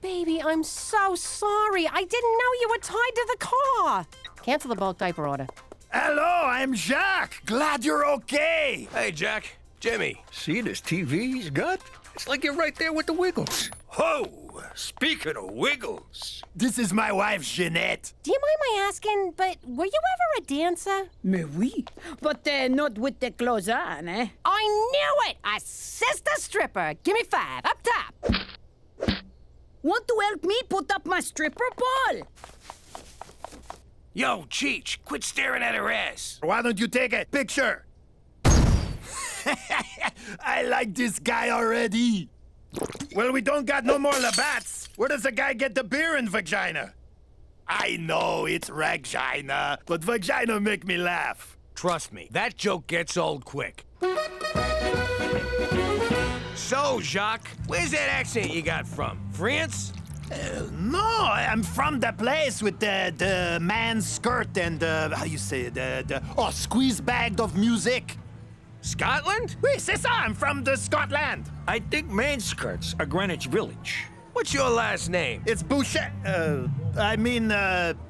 Speaker 12: Baby, I'm so sorry. I didn't know you were tied to the car. Cancel the bulk diaper order.
Speaker 14: Hello, I'm Jack. Glad you're okay.
Speaker 1: Hey, Jack. Jimmy.
Speaker 20: See this TV he's got? It's like you're right there with the Wiggles. Oh, speaking of Wiggles.
Speaker 14: This is my wife, Jeanette.
Speaker 12: Do you mind my asking, but were you ever a dancer?
Speaker 6: Mais oui, but not with the clothes on, eh?
Speaker 12: I knew it! A sister stripper. Give me 5. Up top.
Speaker 6: Want to help me put up my stripper ball?
Speaker 1: Yo, Cheech, quit staring at her ass.
Speaker 14: Why don't you take a picture? I like this guy already. Well, we don't got no more Labats. Where does the guy get the beer in vagina? I know it's Regina, but vagina make me laugh.
Speaker 1: Trust me, that joke gets old quick. So, Jacques, where's that accent you got from? France?
Speaker 14: No, I'm from the place with the man's skirt and how you say it, squeeze bag of music.
Speaker 1: Scotland?
Speaker 14: Oui, c'est ça. I'm from the Scotland.
Speaker 20: I think man's skirts are Greenwich Village.
Speaker 1: What's your last name?
Speaker 14: It's Boucher.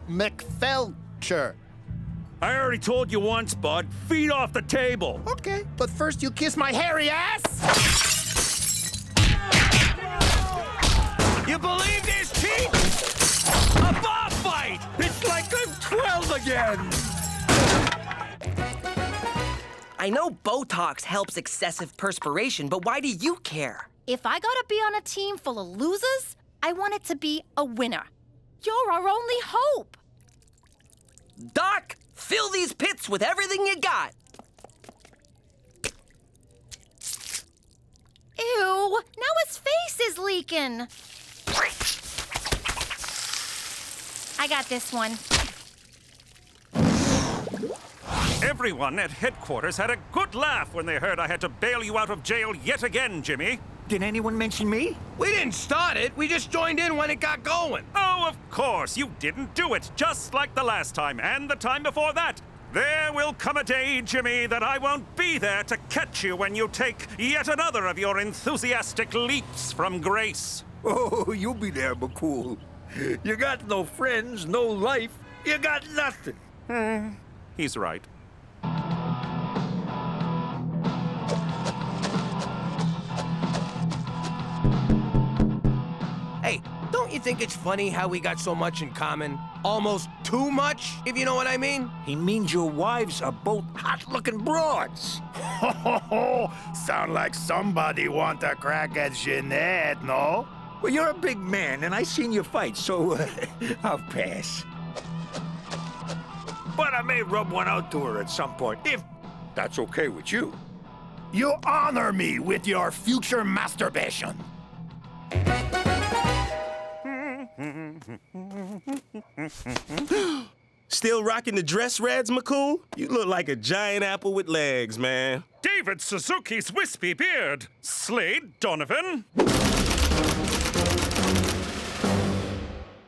Speaker 14: McFelcher.
Speaker 20: I already told you once, bud. Feet off the table.
Speaker 14: Okay, but first you kiss my hairy ass.
Speaker 1: You believe this, Cheech? A bar fight!
Speaker 20: It's like I'm 12 again.
Speaker 13: I know Botox helps excessive perspiration, but why do you care?
Speaker 15: If I gotta be on a team full of losers, I want it to be a winner. You're our only hope.
Speaker 13: Doc, fill these pits with everything you got.
Speaker 15: Ew, now his face is leaking. I got this one.
Speaker 8: Everyone at headquarters had a good laugh when they heard I had to bail you out of jail yet again, Jimmy.
Speaker 20: Did anyone mention me?
Speaker 1: We didn't start it. We just joined in when it got going.
Speaker 8: Oh, of course. You didn't do it, just like the last time and the time before that. There will come a day, Jimmy, that I won't be there to catch you when you take yet another of your enthusiastic leaps from grace.
Speaker 20: Oh, you'll be there, McCool. You got no friends, no life. You got nothing.
Speaker 8: He's right.
Speaker 1: Hey, don't you think it's funny how we got so much in common? Almost too much, if you know what I mean?
Speaker 20: He means your wives are both hot-looking broads.
Speaker 14: Sound like somebody want a crack at Jeanette, no?
Speaker 20: Well, you're a big man, and I seen you fight, so I'll pass. But I may rub one out to her at some point, if that's okay with you.
Speaker 14: You honor me with your future masturbation.
Speaker 21: Still rocking the dress reds, McCool? You look like a giant apple with legs, man.
Speaker 8: David Suzuki's wispy beard. Slade Donovan.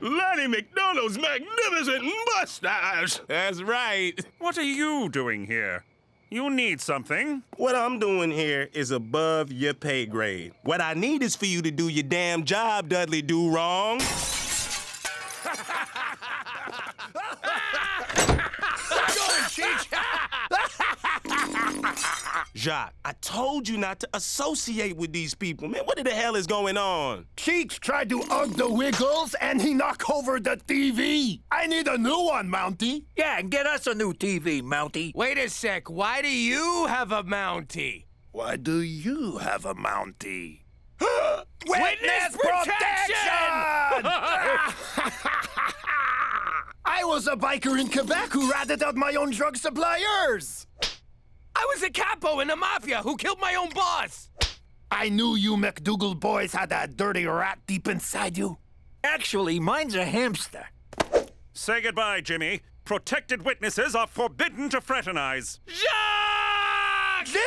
Speaker 21: Lanny McDonald's magnificent mustache! That's right.
Speaker 8: What are you doing here? You need something.
Speaker 21: What I'm doing here is above your pay grade. What I need is for you to do your damn job, Dudley Do-Wrong. Jacques, I told you not to associate with these people, man. What the hell is going on?
Speaker 14: Cheech tried to hug the Wiggles and he knocked over the TV. I need a new one, Mountie.
Speaker 20: Yeah, and get us a new TV, Mountie.
Speaker 1: Wait a sec. Why do you have a Mountie?
Speaker 14: Why do you have a Mountie?
Speaker 1: Witness protection!
Speaker 14: I was a biker in Quebec who ratted out my own drug suppliers.
Speaker 1: I was a capo in the mafia who killed my own boss.
Speaker 14: I knew you McDougal boys had that dirty rat deep inside you.
Speaker 20: Actually, mine's a hamster.
Speaker 8: Say goodbye, Jimmy. Protected witnesses are forbidden to fraternize.
Speaker 1: Jacques!
Speaker 14: Jimmy!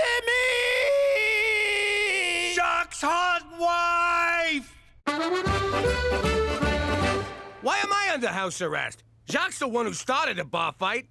Speaker 20: Jacques' hot wife!
Speaker 1: under house arrest. Jacques' the one who started the bar fight.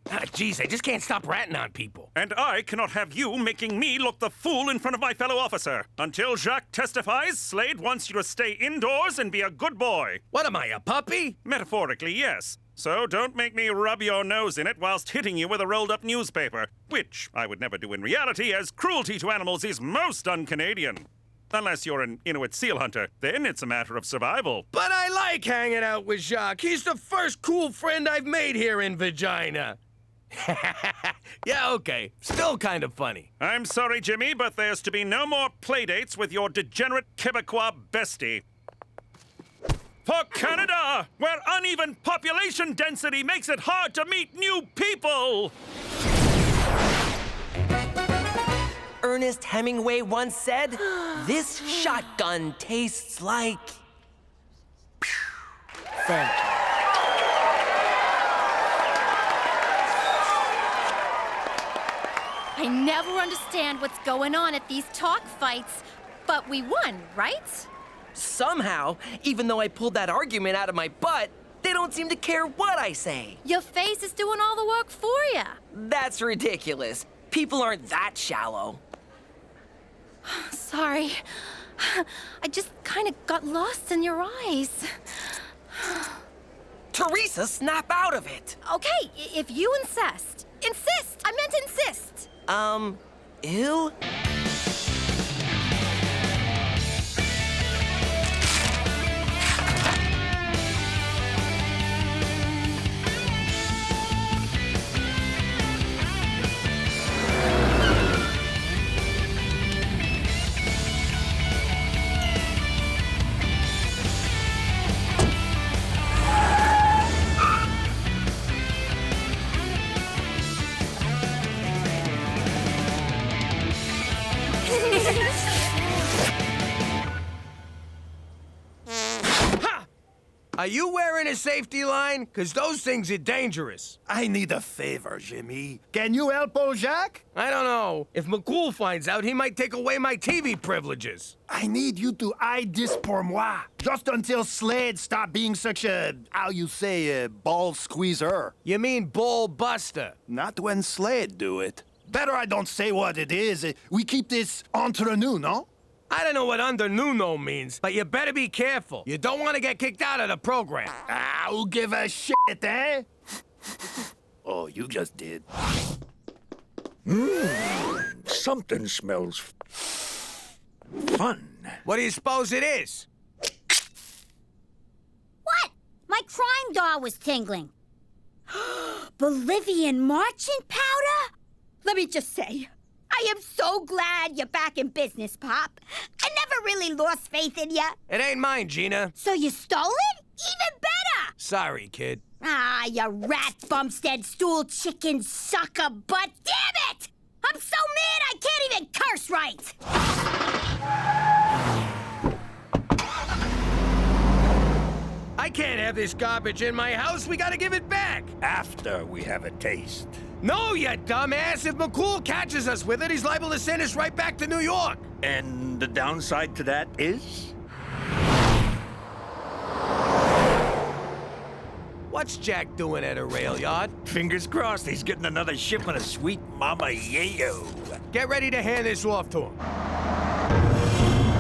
Speaker 1: Ah, jeez, I just can't stop ratting on people.
Speaker 8: And I cannot have you making me look the fool in front of my fellow officer. Until Jacques testifies, Slade wants you to stay indoors and be a good boy.
Speaker 1: What am I, a puppy?
Speaker 8: Metaphorically, yes. So don't make me rub your nose in it whilst hitting you with a rolled-up newspaper, which I would never do in reality, as cruelty to animals is most un-Canadian. Unless you're an Inuit seal hunter, then it's a matter of survival.
Speaker 1: But I like hanging out with Jacques. He's the first cool friend I've made here in Vagina. Yeah, okay. Still kind of funny.
Speaker 8: I'm sorry, Jimmy, but there's to be no more playdates with your degenerate Quebecois bestie. For Canada, where uneven population density makes it hard to meet new people!
Speaker 13: Ernest Hemingway once said, "This shotgun tastes like..." Thank you.
Speaker 15: I never understand what's going on at these talk fights, but we won, right?
Speaker 13: Somehow, even though I pulled that argument out of my butt, they don't seem to care what I say.
Speaker 15: Your face is doing all the work for you.
Speaker 13: That's ridiculous. People aren't that shallow.
Speaker 15: Sorry. I just kind of got lost in your eyes.
Speaker 13: Theresa, snap out of it.
Speaker 15: Okay, if you insist. Insist! I meant insist!
Speaker 13: Ew?
Speaker 1: Are you wearing a safety line? Because those things are dangerous.
Speaker 14: I need a favor, Jimmy. Can you help old Jacques?
Speaker 1: I don't know. If McCool finds out, he might take away my TV privileges.
Speaker 14: I need you to hide this pour moi. Just until Slade stop being such a, how you say, a ball squeezer.
Speaker 1: You mean ball buster?
Speaker 14: Not when Slade do it. Better I don't say what it is. We keep this entre nous, no?
Speaker 1: I don't know what under nuno means, but you better be careful. You don't want to get kicked out of the program.
Speaker 14: Ah, who give a shit, eh? Oh, you just did.
Speaker 20: Something smells fun.
Speaker 1: What do you suppose it is?
Speaker 10: What? My crime doll was tingling. Bolivian marching powder? Let me just say, I am so glad you're back in business, Pop. I never really lost faith in you.
Speaker 1: It ain't mine, Gina.
Speaker 10: So you stole it? Even better!
Speaker 1: Sorry, kid.
Speaker 10: Ah, you rat bumpstead stool chicken sucker butt. Damn it! I'm so mad I can't even curse right!
Speaker 1: I can't have this garbage in my house. We gotta give it back.
Speaker 20: After we have a taste.
Speaker 1: No, you dumbass. If McCool catches us with it, he's liable to send us right back to New York.
Speaker 20: And the downside to that is?
Speaker 1: What's Jack doing at a rail yard?
Speaker 20: Fingers crossed he's getting another shipment of sweet Mama Yayo.
Speaker 1: Get ready to hand this off to him.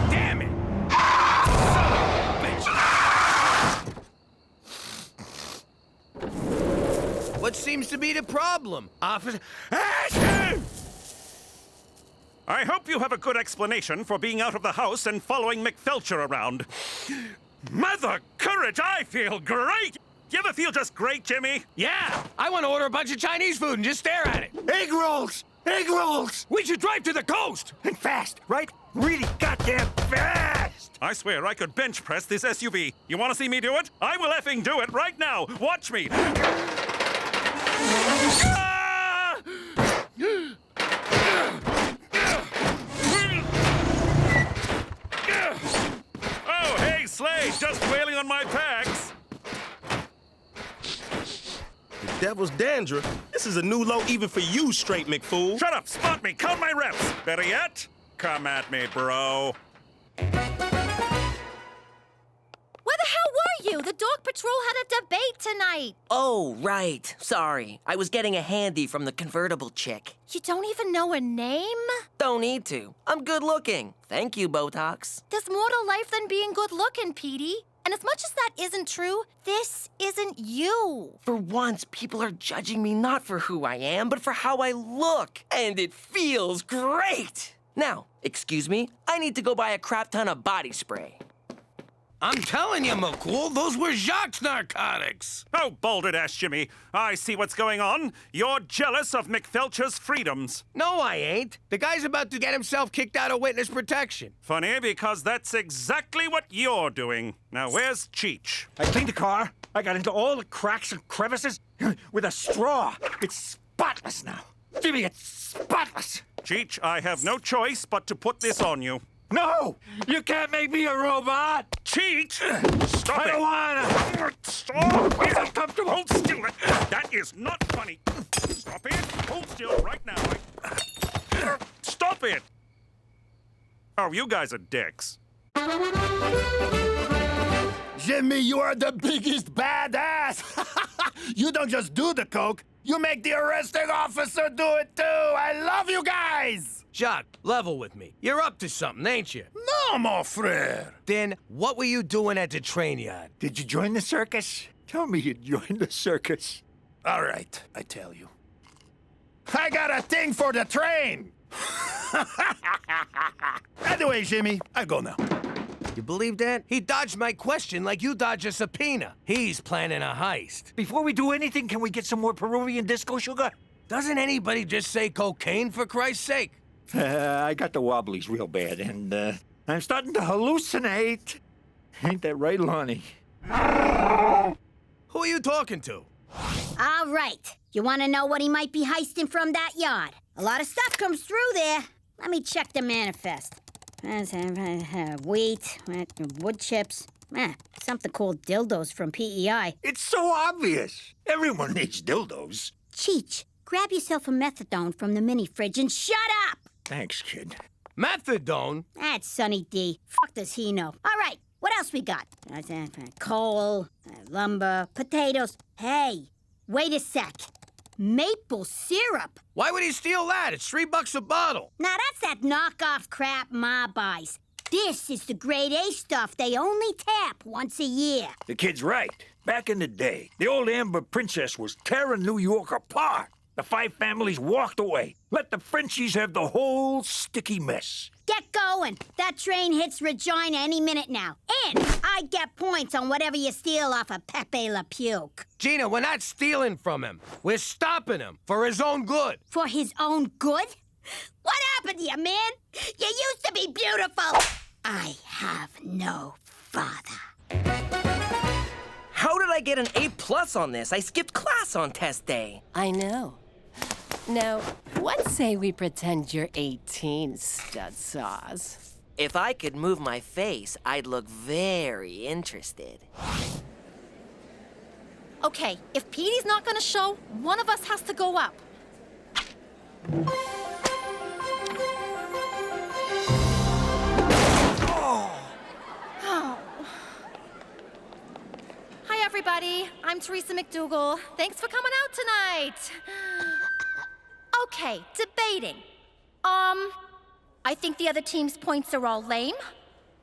Speaker 1: Damn it! What seems to be the problem, Officer?
Speaker 8: I hope you have a good explanation for being out of the house and following McFelcher around. Mother courage, I feel great! You ever feel just great, Jimmy?
Speaker 1: Yeah! I want to order a bunch of Chinese food and just stare at it.
Speaker 20: Egg rolls! Egg rolls!
Speaker 1: We should drive to the coast!
Speaker 20: And fast, right? Really goddamn fast!
Speaker 8: I swear I could bench press this SUV. You want to see me do it? I will effing do it right now. Watch me. Oh, hey, Slade, just wailing on my pecs.
Speaker 21: The devil's dandruff. This is a new low even for you, straight McFool.
Speaker 8: Shut up, spot me, count my reps. Better yet, come at me, bro.
Speaker 15: Where the hell were you? The dog patrol had a debate tonight.
Speaker 13: Oh, right. Sorry. I was getting a handy from the convertible chick.
Speaker 15: You don't even know her name?
Speaker 13: Don't need to. I'm good looking. Thank you, Botox.
Speaker 15: There's more to life than being good looking, Petey. And as much as that isn't true, this isn't you.
Speaker 13: For once, people are judging me not for who I am, but for how I look. And it feels great. Now, excuse me, I need to go buy a crap ton of body spray.
Speaker 1: I'm telling you, McCool, those were Jacques' narcotics.
Speaker 8: Oh, bolded ass, Jimmy. I see what's going on. You're jealous of McFelcher's freedoms.
Speaker 1: No, I ain't. The guy's about to get himself kicked out of witness protection.
Speaker 8: Funny, because that's exactly what you're doing. Now, where's Cheech?
Speaker 7: I cleaned the car. I got into all the cracks and crevices with a straw. It's spotless now. Jimmy, it's spotless.
Speaker 8: Cheech, I have no choice but to put this on you.
Speaker 7: No! You can't make me a robot!
Speaker 8: Cheech! Stop
Speaker 7: I
Speaker 8: it!
Speaker 7: don't wanna!
Speaker 8: Stop! It's uncomfortable! Hold still! That is not funny! Stop it! Hold still right now! Stop it! Oh, you guys are dicks.
Speaker 14: Jimmy, you are the biggest badass! You don't just do the coke, you make the arresting officer do it too! I love you guys!
Speaker 1: Jacques, level with me. You're up to something, ain't you?
Speaker 14: No, mon frère!
Speaker 1: Then, what were you doing at the train yard?
Speaker 7: Did you join the circus? Tell me you joined the circus.
Speaker 14: All right, I tell you. I got a thing for the train! Anyway, Jimmy, I go now.
Speaker 1: You believe that? He dodged my question like you dodge a subpoena. He's planning a heist.
Speaker 7: Before we do anything, can we get some more Peruvian disco sugar?
Speaker 1: Doesn't anybody just say cocaine, for Christ's sake?
Speaker 7: I got the wobblies real bad, and I'm starting to hallucinate. Ain't that right, Lonnie?
Speaker 1: Who are you talking to?
Speaker 10: All right. You want to know what he might be heisting from that yard? A lot of stuff comes through there. Let me check the manifest. Wheat, wood chips, something called dildos from PEI.
Speaker 7: It's so obvious. Everyone needs dildos.
Speaker 10: Cheech, grab yourself a methadone from the mini fridge and shut up!
Speaker 7: Thanks, kid.
Speaker 1: Methadone?
Speaker 10: That's Sonny D. Fuck does he know? All right, what else we got? Coal, lumber, potatoes. Hey, wait a sec. Maple syrup.
Speaker 1: Why would he steal that? It's $3 a bottle.
Speaker 10: Now that's that knockoff crap Ma buys. This is the grade A stuff they only tap once a year.
Speaker 7: The kid's right. Back in the day, the old Amber Princess was tearing New York apart. The 5 families walked away. Let the Frenchies have the whole sticky mess.
Speaker 10: Get going. That train hits Regina any minute now. And I get points on whatever you steal off of Pepe Le Pew.
Speaker 1: Gina, we're not stealing from him. We're stopping him for his own good.
Speaker 10: For his own good? What happened to you, man? You used to be beautiful. I have no father.
Speaker 13: How did I get an A+ on this? I skipped class on test day.
Speaker 12: I know. Now, what say we pretend you're 18, stud sauce?
Speaker 13: If I could move my face, I'd look very interested.
Speaker 15: Okay, if Petey's not gonna show, one of us has to go up. Hi, everybody. I'm Theresa McDougal. Thanks for coming out tonight. Okay, debating. I think the other team's points are all lame,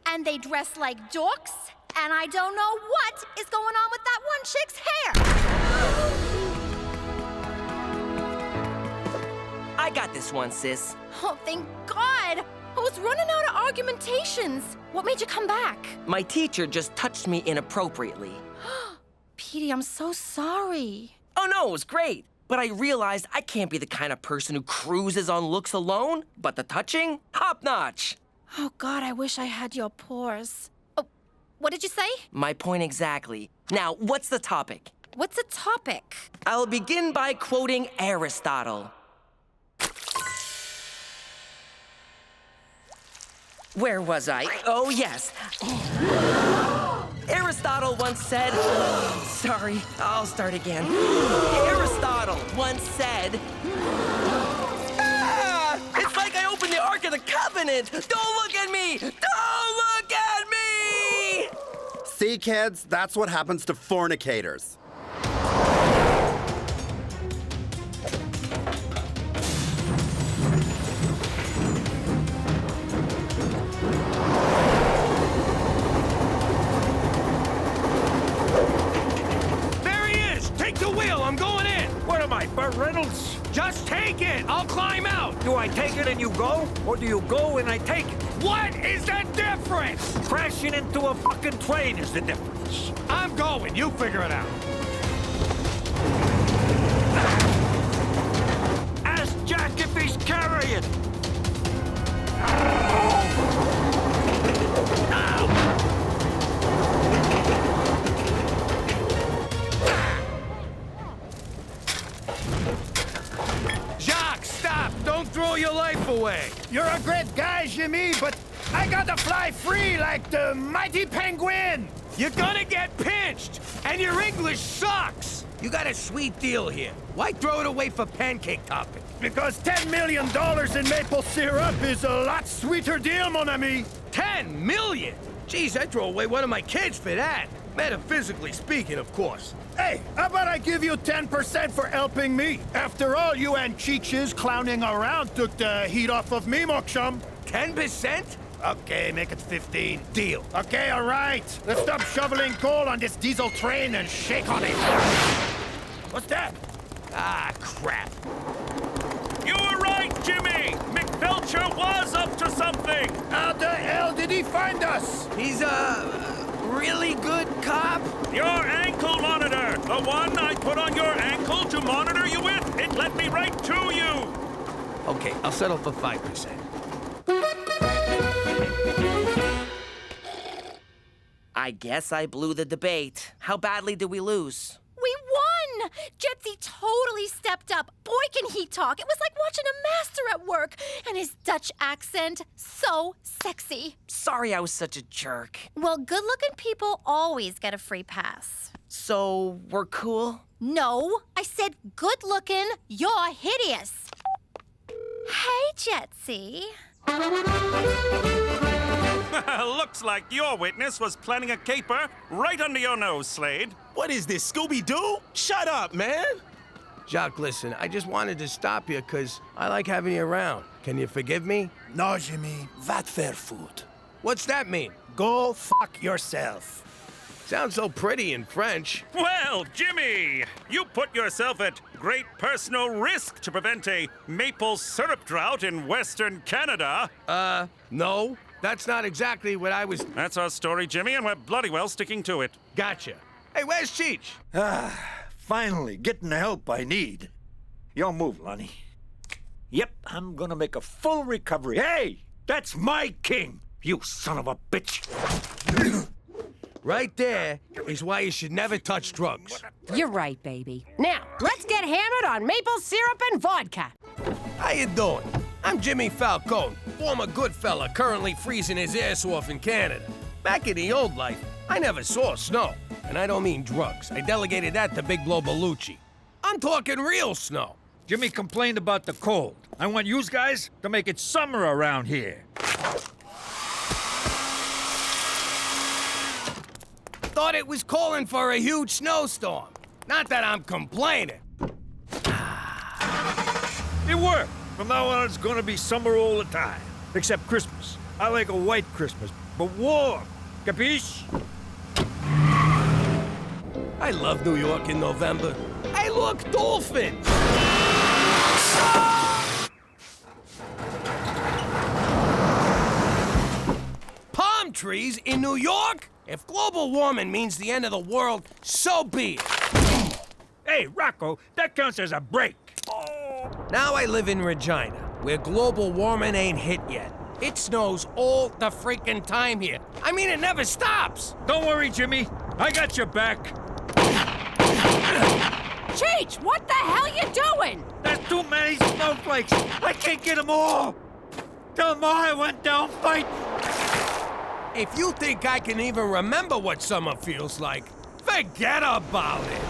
Speaker 15: and they dress like dorks, and I don't know what is going on with that one chick's hair.
Speaker 13: I got this one, sis.
Speaker 15: Oh, thank God. I was running out of argumentations. What made you come back?
Speaker 13: My teacher just touched me inappropriately.
Speaker 15: Petey, I'm so sorry.
Speaker 13: Oh no, it was great. But I realized I can't be the kind of person who cruises on looks alone. But the touching? Top-notch.
Speaker 15: Oh, God, I wish I had your pores. Oh, what did you say?
Speaker 13: My point exactly. Now, what's the topic?
Speaker 15: What's a topic?
Speaker 13: I'll begin by quoting Aristotle. Where was I? Oh, yes. Aristotle once said... Sorry, I'll start again. Aristotle once said... It's like I opened the Ark of the Covenant! Don't look at me! Don't look at me!
Speaker 19: See, kids, that's what happens to fornicators.
Speaker 1: There he is! Take the wheel, I'm going in!
Speaker 7: What am I, Burt Reynolds?
Speaker 1: Just take it! I'll climb out!
Speaker 7: Do I take it and you go? Or do you go and I take it?
Speaker 1: What is the difference?
Speaker 7: Crashing into a fucking train is the difference.
Speaker 1: I'm going, you figure it out.
Speaker 7: Ask Jack if he's carrying.
Speaker 1: Jacques, stop! Don't throw your life away!
Speaker 14: You're a great guy, Jimmy, but I gotta fly free like the mighty penguin!
Speaker 1: You're gonna get pinched! And your English sucks! You got a sweet deal here. Why throw it away for pancake topping?
Speaker 14: Because $10 million in maple syrup is a lot sweeter deal, mon ami!
Speaker 1: 10 million? Geez, I'd throw away one of my kids for that. Metaphysically speaking, of course.
Speaker 14: Hey, how about I give you 10% for helping me? After all, you and Cheech's clowning around took the heat off of me, mon chum.
Speaker 1: 10%?
Speaker 14: Okay, make it 15.
Speaker 1: Deal.
Speaker 14: Okay, all right. Let's stop shoveling coal on this diesel train and shake on it. What's that?
Speaker 1: Ah, crap.
Speaker 8: You were right, Jimmy! McFelcher was up to something!
Speaker 14: How the hell did he find us?
Speaker 1: He's a really good cop?
Speaker 8: Your ankle monitor! The one I put on your ankle to monitor you with! It led me right to you!
Speaker 1: Okay, I'll settle for 5%.
Speaker 13: I guess I blew the debate. How badly did we lose?
Speaker 15: We won! Jetsy totally stepped up. Boy, can he talk. It was like watching a master at work. And his Dutch accent, so sexy.
Speaker 13: Sorry I was such a jerk.
Speaker 15: Well, good-looking people always get a free pass.
Speaker 13: So, we're cool?
Speaker 15: No, I said good-looking. You're hideous. Hey, Jetsy.
Speaker 8: Looks like your witness was planning a caper right under your nose, Slade.
Speaker 21: What is this, Scooby-Doo? Shut up, man!
Speaker 1: Jacques, listen, I just wanted to stop you because I like having you around. Can you forgive me?
Speaker 14: No, Jimmy. Vat fair food.
Speaker 1: What's that mean?
Speaker 14: Go fuck yourself.
Speaker 1: Sounds so pretty in French.
Speaker 8: Well, Jimmy, you put yourself at great personal risk to prevent a maple syrup drought in Western Canada.
Speaker 1: No. That's not exactly what I was...
Speaker 8: That's our story, Jimmy, and we're bloody well sticking to it.
Speaker 1: Gotcha. Hey, where's Cheech?
Speaker 7: Finally, getting the help I need. Your move, Lonnie. Yep, I'm gonna make a full recovery. Hey, that's my king, you son of a bitch.
Speaker 1: Right there is why you should never touch drugs.
Speaker 12: You're right, baby. Now, let's get hammered on maple syrup and vodka.
Speaker 1: How you doing? I'm Jimmy Falcone, former good fella currently freezing his ass off in Canada. Back in the old life, I never saw snow. And I don't mean drugs. I delegated that to Big Blow Bellucci. I'm talking real snow.
Speaker 7: Jimmy complained about the cold. I want you guys to make it summer around here.
Speaker 1: Thought it was calling for a huge snowstorm. Not that I'm complaining.
Speaker 7: It worked. From now on, it's gonna be summer all the time. Except Christmas. I like a white Christmas, but warm. Capiche?
Speaker 1: I love New York in November. Hey, look, dolphins! Palm trees in New York? If global warming means the end of the world, so be it.
Speaker 7: Hey, Rocco, that counts as a break.
Speaker 1: Now I live in Regina, where global warming ain't hit yet. It snows all the freaking time here. I mean, it never stops.
Speaker 7: Don't worry, Jimmy. I got your back.
Speaker 12: Cheech, what the hell you doing?
Speaker 7: There's too many snowflakes. I can't get them all. Tell them I went down fighting.
Speaker 1: If you think I can even remember what summer feels like, forget about it.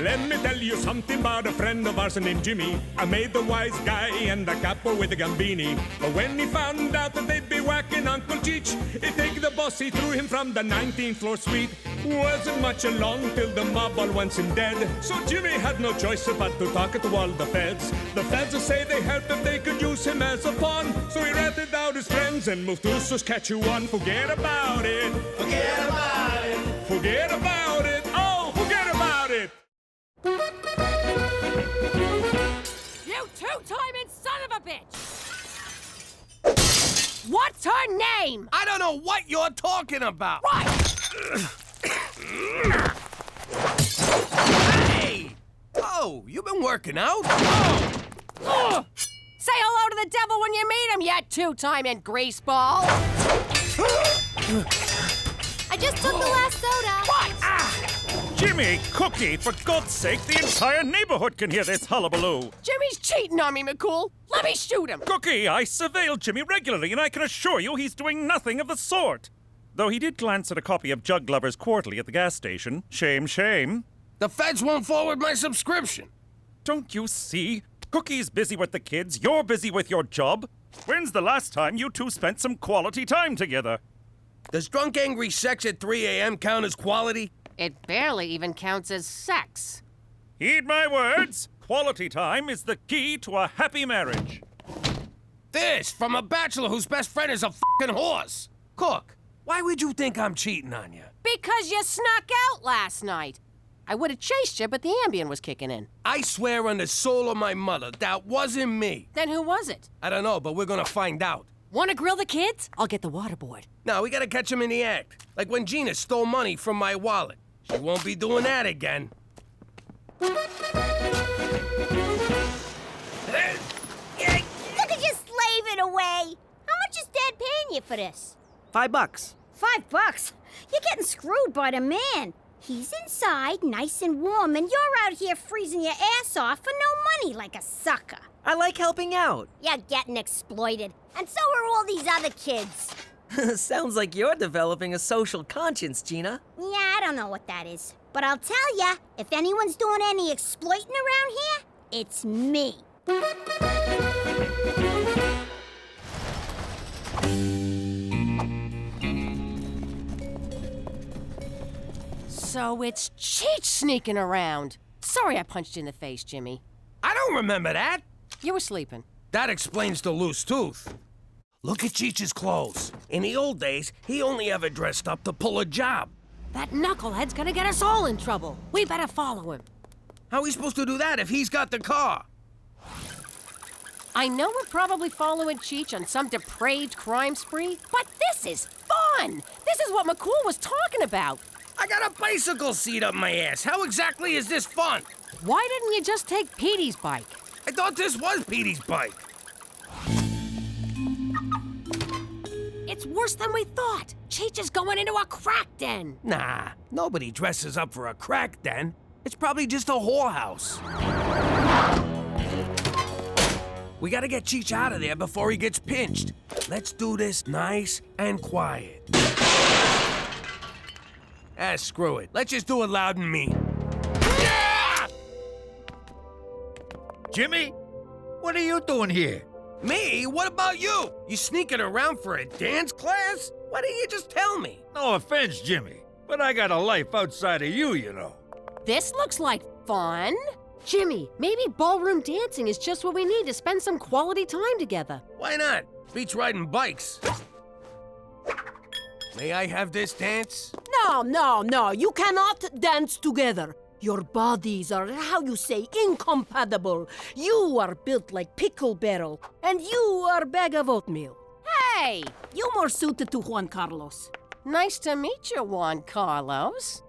Speaker 5: Let me tell you something about a friend of ours named Jimmy. I made the wise guy and the capo with the gambini. But when he found out that they'd be whacking Uncle Cheech, he take the boss, he threw him from the 19th floor suite. Wasn't much along till the mob all wants him dead. So Jimmy had no choice but to talk to all the feds. The feds will say they helped if they could use him as a pawn. So he ratted out his friends and moved to Saskatchewan. Forget about it. Forget about it. Forget about it. Oh, forget about it.
Speaker 12: You two-timing son of a bitch! What's her name?
Speaker 1: I don't know what you're talking about.
Speaker 12: Right!
Speaker 1: Hey! Oh, you been working out?
Speaker 12: Oh. Say hello to the devil when you meet him, you two-timing greaseball!
Speaker 15: I just took the last soda.
Speaker 12: What?
Speaker 8: Jimmy, Cookie, for God's sake, the entire neighborhood can hear this hullabaloo.
Speaker 12: Jimmy's cheating on me, McCool. Let me shoot him.
Speaker 8: Cookie, I surveil Jimmy regularly, and I can assure you he's doing nothing of the sort. Though he did glance at a copy of Jug Lovers Quarterly at the gas station. Shame, shame.
Speaker 1: The feds won't forward my subscription.
Speaker 8: Don't you see? Cookie's busy with the kids, you're busy with your job. When's the last time you two spent some quality time together?
Speaker 1: Does drunk angry sex at 3 a.m. count as quality?
Speaker 12: It barely even counts as sex.
Speaker 8: Heed my words. Quality time is the key to a happy marriage.
Speaker 1: This from a bachelor whose best friend is a f***ing horse. Cook, why would you think I'm cheating on you?
Speaker 12: Because you snuck out last night. I would have chased you, but the Ambien was kicking in.
Speaker 1: I swear on the soul of my mother, that wasn't me.
Speaker 12: Then who was it?
Speaker 1: I don't know, but we're gonna find out.
Speaker 12: Want to grill the kids? I'll get the waterboard.
Speaker 1: No, we gotta catch him in the act. Like when Gina stole money from my wallet. She won't be doing that again.
Speaker 10: Look at you slaving away. How much is Dad paying you for this?
Speaker 13: $5.
Speaker 10: $5? You're getting screwed by the man. He's inside, nice and warm, and you're out here freezing your ass off for no money like a sucker.
Speaker 13: I like helping out.
Speaker 10: You're getting exploited, and so are all these other kids.
Speaker 13: Sounds like you're developing a social conscience, Gina.
Speaker 10: Yeah, I don't know what that is. But I'll tell ya, if anyone's doing any exploiting around here, it's me.
Speaker 12: So it's Cheech sneaking around. Sorry I punched you in the face, Jimmy.
Speaker 1: I don't remember that.
Speaker 12: You were sleeping.
Speaker 1: That explains the loose tooth. Look at Cheech's clothes. In the old days, he only ever dressed up to pull a job.
Speaker 12: That knucklehead's gonna get us all in trouble. We better follow him.
Speaker 1: How are we supposed to do that if he's got the car?
Speaker 12: I know we're probably following Cheech on some depraved crime spree, but this is fun! This is what McCool was talking about.
Speaker 1: I got a bicycle seat up my ass. How exactly is this fun?
Speaker 12: Why didn't you just take Petey's bike?
Speaker 1: I thought this was Petey's bike.
Speaker 12: It's worse than we thought. Cheech is going into a crack den.
Speaker 1: Nah, nobody dresses up for a crack den. It's probably just a whorehouse. We gotta get Cheech out of there before he gets pinched. Let's do this nice and quiet. Screw it. Let's just do it loud and mean. Yeah!
Speaker 20: Jimmy, what are you doing here?
Speaker 1: Me? What about you? You sneaking around for a dance class? Why didn't you just tell me?
Speaker 20: No offense, Jimmy, but I got a life outside of you, you know.
Speaker 12: This looks like fun. Jimmy, maybe ballroom dancing is just what we need to spend some quality time together.
Speaker 1: Why not? Beats riding bikes. May I have this dance?
Speaker 17: No, you cannot dance together. Your bodies are, how you say, incompatible. You are built like pickle barrel, and you are bag of oatmeal.
Speaker 12: Hey!
Speaker 17: You more suited to Juan Carlos.
Speaker 12: Nice to meet you, Juan Carlos.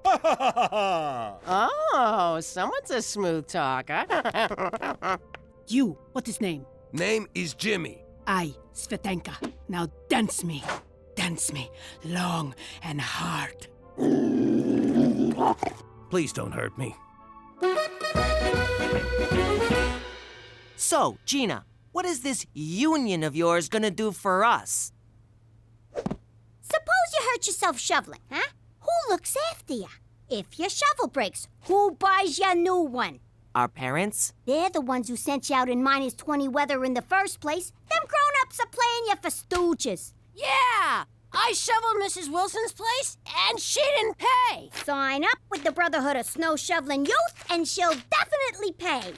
Speaker 12: Oh, someone's a smooth talker.
Speaker 17: You, what is name?
Speaker 1: Name is Jimmy.
Speaker 17: I, Svetanka. Now dance me. Dance me, long and hard.
Speaker 1: Please don't hurt me.
Speaker 13: So, Gina, what is this union of yours gonna do for us?
Speaker 10: Suppose you hurt yourself shoveling, huh? Who looks after you? If your shovel breaks, who buys you a new one?
Speaker 13: Our parents?
Speaker 10: They're the ones who sent you out in -20 weather in the first place. Them grown-ups are playing you for stooges.
Speaker 12: Yeah! I shoveled Mrs. Wilson's place, and she didn't pay.
Speaker 10: Sign up with the Brotherhood of Snow Shoveling Youth, and she'll definitely pay.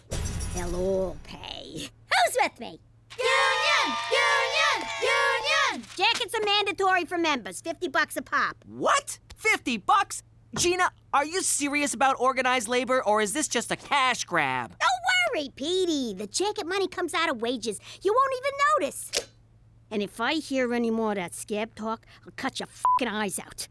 Speaker 10: They'll all pay. Who's with me? Union! Union! Union! Jackets are mandatory for members, $50 a pop.
Speaker 13: What? $50? Gina, are you serious about organized labor, or is this just a cash grab?
Speaker 10: Don't worry, Petey. The jacket money comes out of wages. You won't even notice. And if I hear any more of that scab talk, I'll cut your fucking eyes out.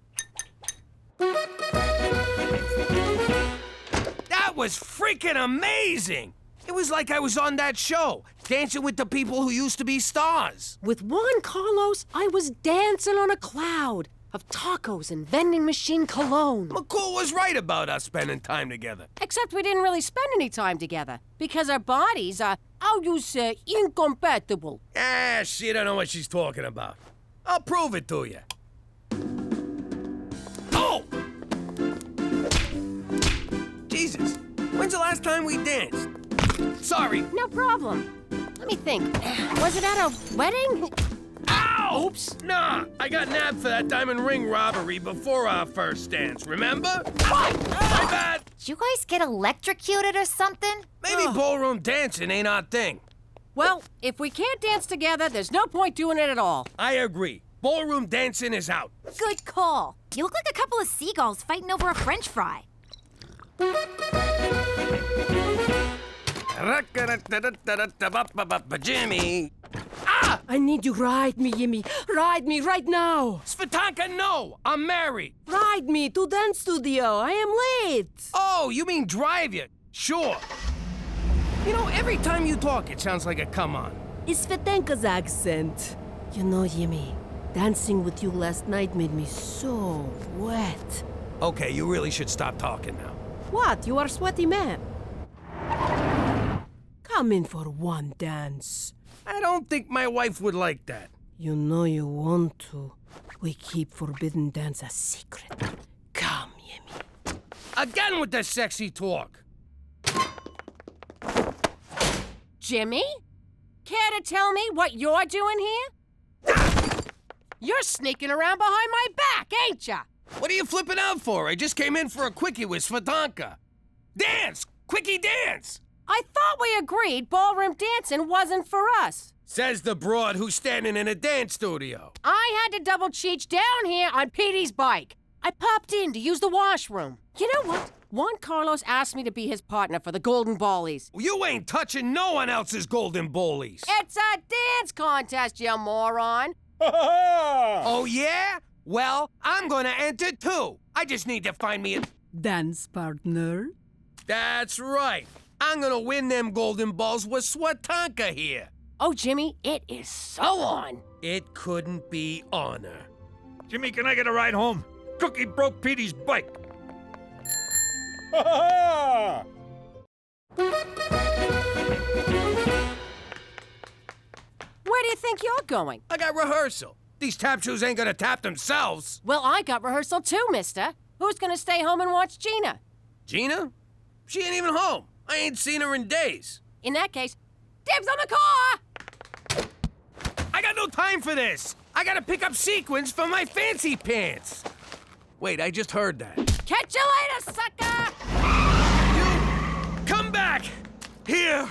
Speaker 1: That was freaking amazing! It was like I was on that show, dancing with the people who used to be stars.
Speaker 12: With Juan Carlos, I was dancing on a cloud of tacos and vending machine cologne.
Speaker 1: McCool was right about us spending time together.
Speaker 12: Except we didn't really spend any time together because our bodies are, how you say, incompatible.
Speaker 1: Ah, she don't know what she's talking about. I'll prove it to you. Oh! Jesus, when's the last time we danced? Sorry.
Speaker 12: No problem. Let me think. Was it at a wedding?
Speaker 1: Ow! Oops. Nah, I got nabbed for that diamond ring robbery before our first dance, remember? My bad.
Speaker 15: Did you guys get electrocuted or something?
Speaker 1: Maybe ballroom dancing ain't our thing.
Speaker 12: Well, if we can't dance together, there's no point doing it at all.
Speaker 1: I agree. Ballroom dancing is out.
Speaker 15: Good call. You look like a couple of seagulls fighting over a French fry.
Speaker 1: Jimmy.
Speaker 17: Ah! I need you ride me, Jimmy. Ride me right now.
Speaker 1: Svitanka, no! I'm married.
Speaker 17: Ride me to dance studio. I am late.
Speaker 1: Oh, you mean drive you? Sure. You know, every time you talk, it sounds like a come-on.
Speaker 17: It's Svitanka's accent. You know, Jimmy, dancing with you last night made me so wet.
Speaker 1: Okay, you really should stop talking now.
Speaker 17: What? You are a sweaty man. Come in for one dance.
Speaker 1: I don't think my wife would like that.
Speaker 17: You know you want to. We keep forbidden dance a secret. Come, Jimmy.
Speaker 1: Again with the sexy talk.
Speaker 12: Jimmy? Care to tell me what you're doing here? You're sneaking around behind my back, ain't ya?
Speaker 1: What are you flipping out for? I just came in for a quickie with Svitanka. Dance! Quickie dance!
Speaker 12: I thought we agreed ballroom dancing wasn't for us.
Speaker 1: Says the broad who's standing in a dance studio.
Speaker 12: I had to double Cheech down here on Petey's bike. I popped in to use the washroom. You know what? Juan Carlos asked me to be his partner for the Golden Ballies.
Speaker 1: You ain't touching no one else's Golden Ballies.
Speaker 12: It's a dance contest, you moron.
Speaker 1: Oh, yeah? Well, I'm gonna enter too. I just need to find me a
Speaker 17: dance partner.
Speaker 1: That's right. I'm gonna win them golden balls with Svitanka here.
Speaker 12: Oh, Jimmy, it is so on.
Speaker 1: It couldn't be honor.
Speaker 20: Jimmy, can I get a ride home? Cookie broke Petey's bike.
Speaker 12: Where do you think you're going?
Speaker 1: I got rehearsal. These tap shoes ain't gonna tap themselves.
Speaker 12: Well, I got rehearsal too, mister. Who's gonna stay home and watch Gina?
Speaker 1: Gina? She ain't even home. I ain't seen her in days.
Speaker 12: In that case, dibs on the car!
Speaker 1: I got no time for this. I gotta pick up sequins for my fancy pants. Wait, I just heard that.
Speaker 12: Catch you later, sucker!
Speaker 1: You come back! Here!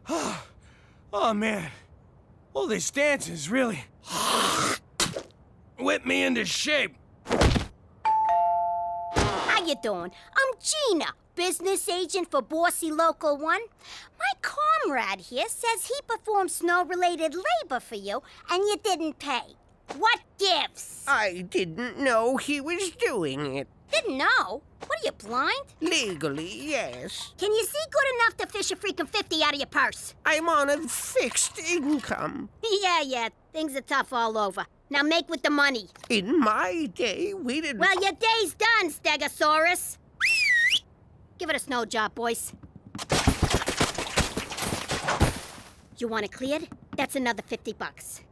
Speaker 1: Oh, man. All this dance is really whipped me into shape.
Speaker 10: How you doing? I'm Gina, business agent for Bossy Local 1. My comrade here says he performed snow-related labor for you, and you didn't pay. What gives?
Speaker 4: I didn't know he was doing it.
Speaker 10: Didn't know? What are you, blind?
Speaker 4: Legally, yes.
Speaker 10: Can you see good enough to fish a freaking 50 out of your purse?
Speaker 4: I'm on a fixed income.
Speaker 10: Yeah, things are tough all over. Now make with the money.
Speaker 4: In my day, we didn't...
Speaker 10: Well, your day's done, Stegosaurus. Give it a snow job, boys. You want it cleared? That's another $50.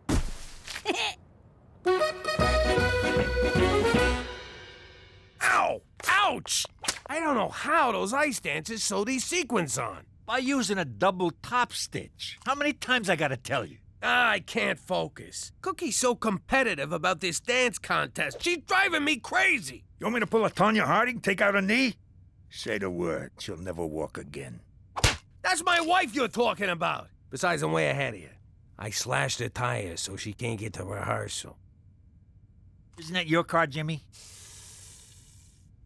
Speaker 1: Ow! Ouch! Shh. I don't know how those ice dancers sew these sequins on.
Speaker 7: By using a double top stitch. How many times I gotta tell you?
Speaker 1: I can't focus. Cookie's so competitive about this dance contest. She's driving me crazy.
Speaker 20: You want me to pull a Tonya Harding, take out a knee? Say the word, she'll never walk again.
Speaker 1: That's my wife you're talking about. Besides, I'm way ahead of you. I slashed her tires so she can't get to rehearsal.
Speaker 7: Isn't that your car, Jimmy?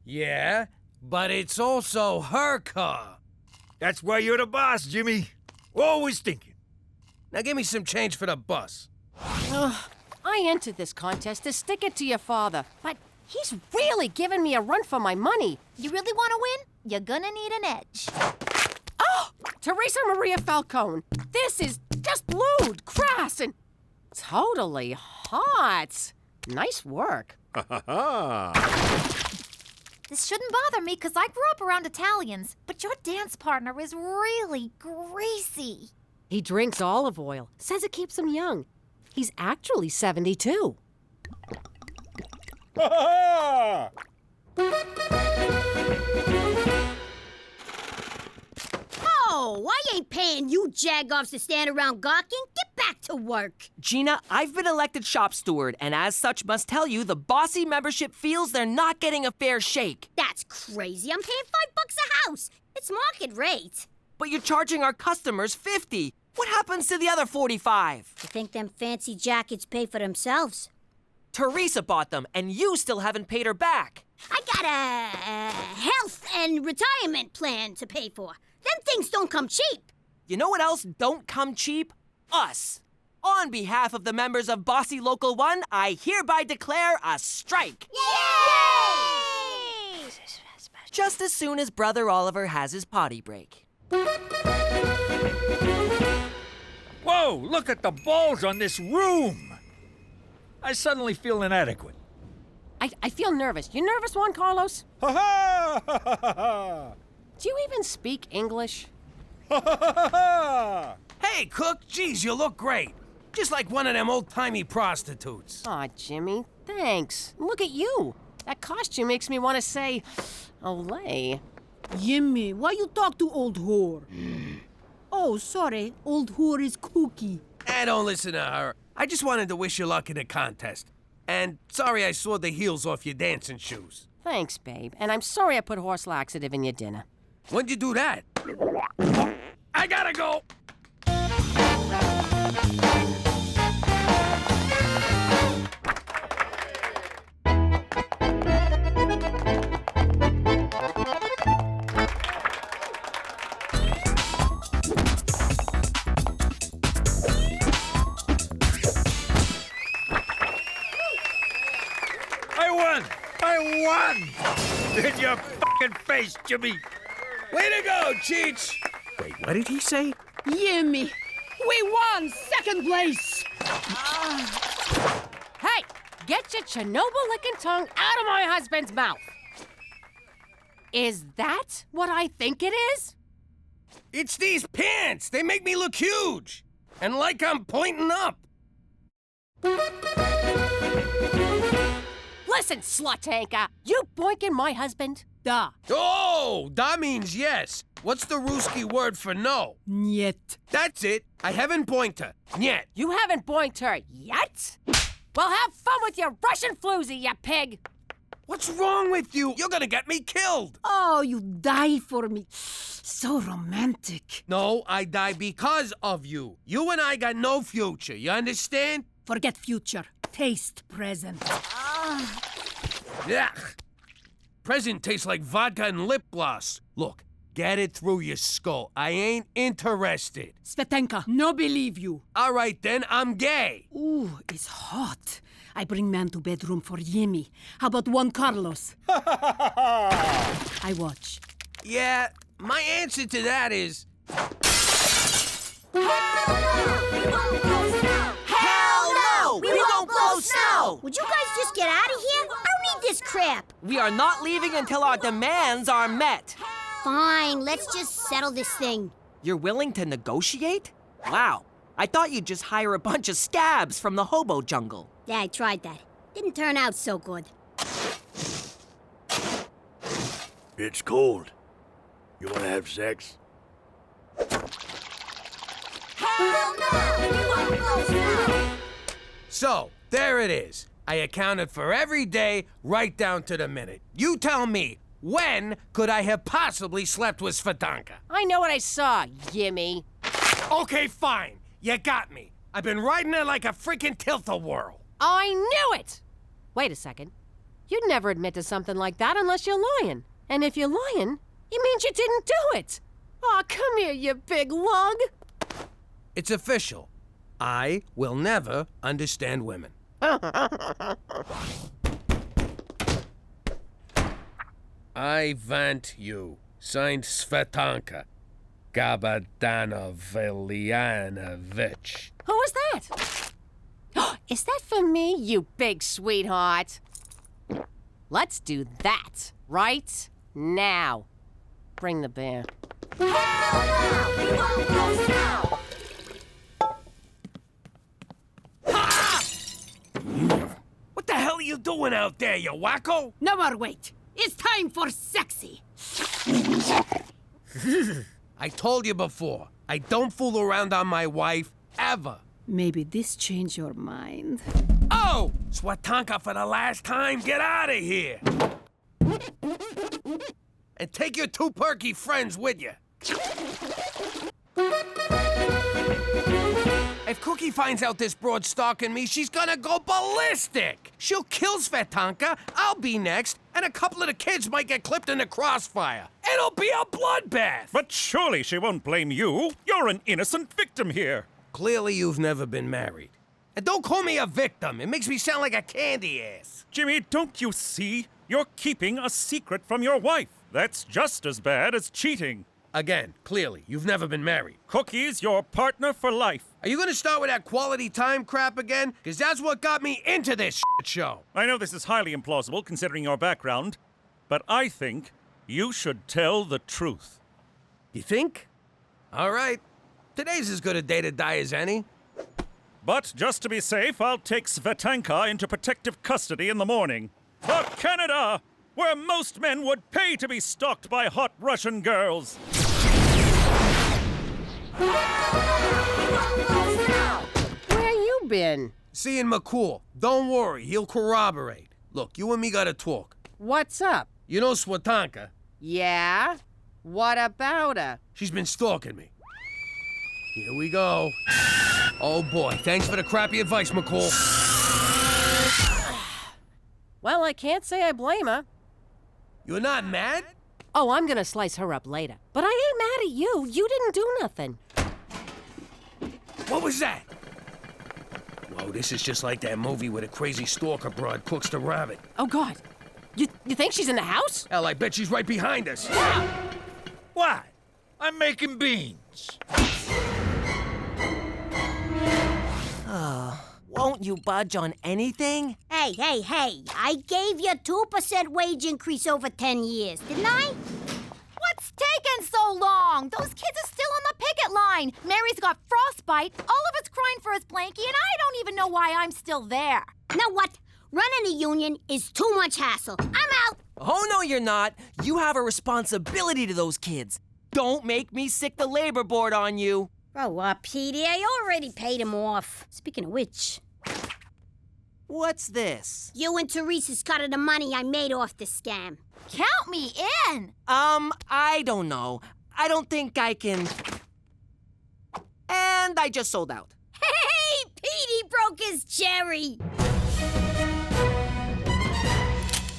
Speaker 1: Yeah, but it's also her car.
Speaker 20: That's why you're the boss, Jimmy. Always thinking.
Speaker 1: Now give me some change for the bus.
Speaker 12: I entered this contest to stick it to your father, but he's really giving me a run for my money.
Speaker 15: You really want to win? You're gonna need an edge.
Speaker 12: Oh! Theresa Maria Falcone. This is just lewd, crass, and totally hot. Nice work.
Speaker 15: This shouldn't bother me because I grew up around Italians, but your dance partner is really greasy.
Speaker 12: He drinks olive oil. Says it keeps him young. He's actually 72.
Speaker 10: Oh, I ain't paying you jagoffs to stand around gawking. Get back to work.
Speaker 13: Gina, I've been elected shop steward, and as such must tell you the bossy membership feels they're not getting a fair shake.
Speaker 10: That's crazy. I'm paying $5 a house. It's market rate.
Speaker 13: But you're charging our customers $50. What happens to the other $45?
Speaker 10: You think them fancy jackets pay for themselves?
Speaker 13: Theresa bought them, and you still haven't paid her back.
Speaker 10: I got a health and retirement plan to pay for. Them things don't come cheap.
Speaker 13: You know what else don't come cheap? Us. On behalf of the members of Bossy Local 1, I hereby declare a strike.
Speaker 10: Yay!
Speaker 13: Just as soon as Brother Oliver has his potty break.
Speaker 7: Whoa, look at the balls on this room. I suddenly feel inadequate.
Speaker 12: I feel nervous. You nervous, Juan Carlos?
Speaker 20: Ha ha! Ha ha ha ha!
Speaker 12: Do you even speak English?
Speaker 20: Ha ha ha ha!
Speaker 1: Hey, Cook, geez, you look great. Just like one of them old-timey prostitutes.
Speaker 12: Aw, Jimmy, thanks. Look at you. That costume makes me want to say, Olay.
Speaker 17: Jimmy, why you talk to old whore? Oh, sorry, old whore is Cookie.
Speaker 1: Don't listen to her. I just wanted to wish you luck in the contest. And sorry I sawed the heels off your dancing shoes.
Speaker 12: Thanks, babe. And I'm sorry I put horse laxative in your dinner.
Speaker 1: When'd you do that? I gotta go!
Speaker 20: I won! In your fucking face, Jimmy!
Speaker 1: Way to go, Cheech! Wait, what did he say?
Speaker 17: Jimmy, we won second place!
Speaker 12: Hey, get your Chernobyl-licking tongue out of my husband's mouth! Is that what I think it is?
Speaker 1: It's these pants! They make me look huge! And like I'm pointing up!
Speaker 12: Listen, slut anchor, you boinking my husband?
Speaker 17: Da.
Speaker 1: Oh, da means yes. What's the Ruski word for no?
Speaker 17: Niet.
Speaker 1: That's it. I haven't boinked her. Niet.
Speaker 12: You haven't boinked her yet? Well, have fun with your Russian floozy, you pig.
Speaker 1: What's wrong with you? You're gonna get me killed.
Speaker 17: Oh, you die for me. So romantic.
Speaker 1: No, I die because of you. You and I got no future, you understand?
Speaker 17: Forget future. Taste present.
Speaker 1: Yuck. Present tastes like vodka and lip gloss. Look, get it through your skull. I ain't interested.
Speaker 17: Svetenka, no believe you.
Speaker 1: All right, then, I'm gay.
Speaker 17: Ooh, it's hot. I bring man to bedroom for Jimmy. How about Juan Carlos? I watch.
Speaker 1: Yeah, my answer to that is...
Speaker 10: Hell no! We won't blow snow! Would you guys just get out of here? I don't need this crap.
Speaker 13: We are not leaving until our demands are met.
Speaker 10: Fine, let's just settle this thing.
Speaker 13: You're willing to negotiate? Wow. I thought you'd just hire a bunch of scabs from the hobo jungle.
Speaker 10: Yeah, I tried that. Didn't turn out so good.
Speaker 14: It's cold. You wanna have sex?
Speaker 10: Hell no! You won't close now!
Speaker 1: So, there it is. I accounted for every day right down to the minute. You tell me, when could I have possibly slept with Svetanka?
Speaker 12: I know what I saw, Jimmy.
Speaker 1: Okay, fine. You got me. I've been riding it like a freaking tilt-a-whirl.
Speaker 12: I knew it! Wait a second. You'd never admit to something like that unless you're lying. And if you're lying, it means you didn't do it. Aw, come here, you big lug.
Speaker 1: It's official. I will never understand women. I want you. Signed Svetanka Gabadanovilyanovic.
Speaker 12: Who was that? Is that for me, you big sweetheart? Let's do that right now. Bring the beer.
Speaker 1: What the hell are you doing out there, you wacko?
Speaker 17: No more wait. It's time for sexy.
Speaker 1: I told you before, I don't fool around on my wife, ever.
Speaker 17: Maybe this changed your mind.
Speaker 1: Oh! Svetanka for the last time, get out of here! And take your two perky friends with you. If Cookie finds out this broad stalking me, she's gonna go ballistic! She'll kill Svetanka, I'll be next, and a couple of the kids might get clipped in the crossfire. It'll be a bloodbath!
Speaker 8: But surely she won't blame you. You're an innocent victim here.
Speaker 1: Clearly you've never been married. And don't call me a victim. It makes me sound like a candy ass.
Speaker 8: Jimmy, don't you see? You're keeping a secret from your wife. That's just as bad as cheating.
Speaker 1: Again, clearly, you've never been married.
Speaker 8: Cookie's your partner for life.
Speaker 1: Are you gonna start with that quality time crap again? Because that's what got me into this shit show.
Speaker 8: I know this is highly implausible considering your background, but I think you should tell the truth.
Speaker 1: You think? All right. Today's as good a day to die as any.
Speaker 8: But just to be safe, I'll take Svetanka into protective custody in the morning. For Canada, where most men would pay to be stalked by hot Russian girls.
Speaker 12: Where you been?
Speaker 1: Seeing McCool. Don't worry, he'll corroborate. Look, you and me gotta talk.
Speaker 12: What's up?
Speaker 1: You know Svetanka?
Speaker 12: Yeah? What about her?
Speaker 1: She's been stalking me. Here we go. Oh boy, thanks for the crappy advice, McCool.
Speaker 12: Well, I can't say I blame her.
Speaker 1: You're not mad?
Speaker 12: Oh, I'm gonna slice her up later. But I ain't mad at you. You didn't do nothing.
Speaker 1: What was that? Whoa, this is just like that movie where the crazy stalker broad cooks the rabbit.
Speaker 12: Oh, God. You think she's in the house?
Speaker 1: Hell, I bet she's right behind us.
Speaker 20: What? I'm making beans.
Speaker 13: Won't you budge on anything?
Speaker 10: Hey, hey, hey. I gave you 2% wage increase over 10 years, didn't I?
Speaker 15: What's taking so long? Those kids are still on the picket line. Mary's got frostbite. All of us crying for his blankie, and I don't even know why I'm still there.
Speaker 10: You know what? Running a union is too much hassle. I'm out.
Speaker 13: Oh, no, you're not. You have a responsibility to those kids. Don't make me sick the labor board on you.
Speaker 10: Grow up, Petey. I already paid him off. Speaking of which...
Speaker 13: What's this?
Speaker 10: You and Theresa's cut of the money I made off the scam.
Speaker 15: Count me in.
Speaker 13: I don't know. I don't think I can... And I just sold out.
Speaker 10: Hey, Petey broke his cherry.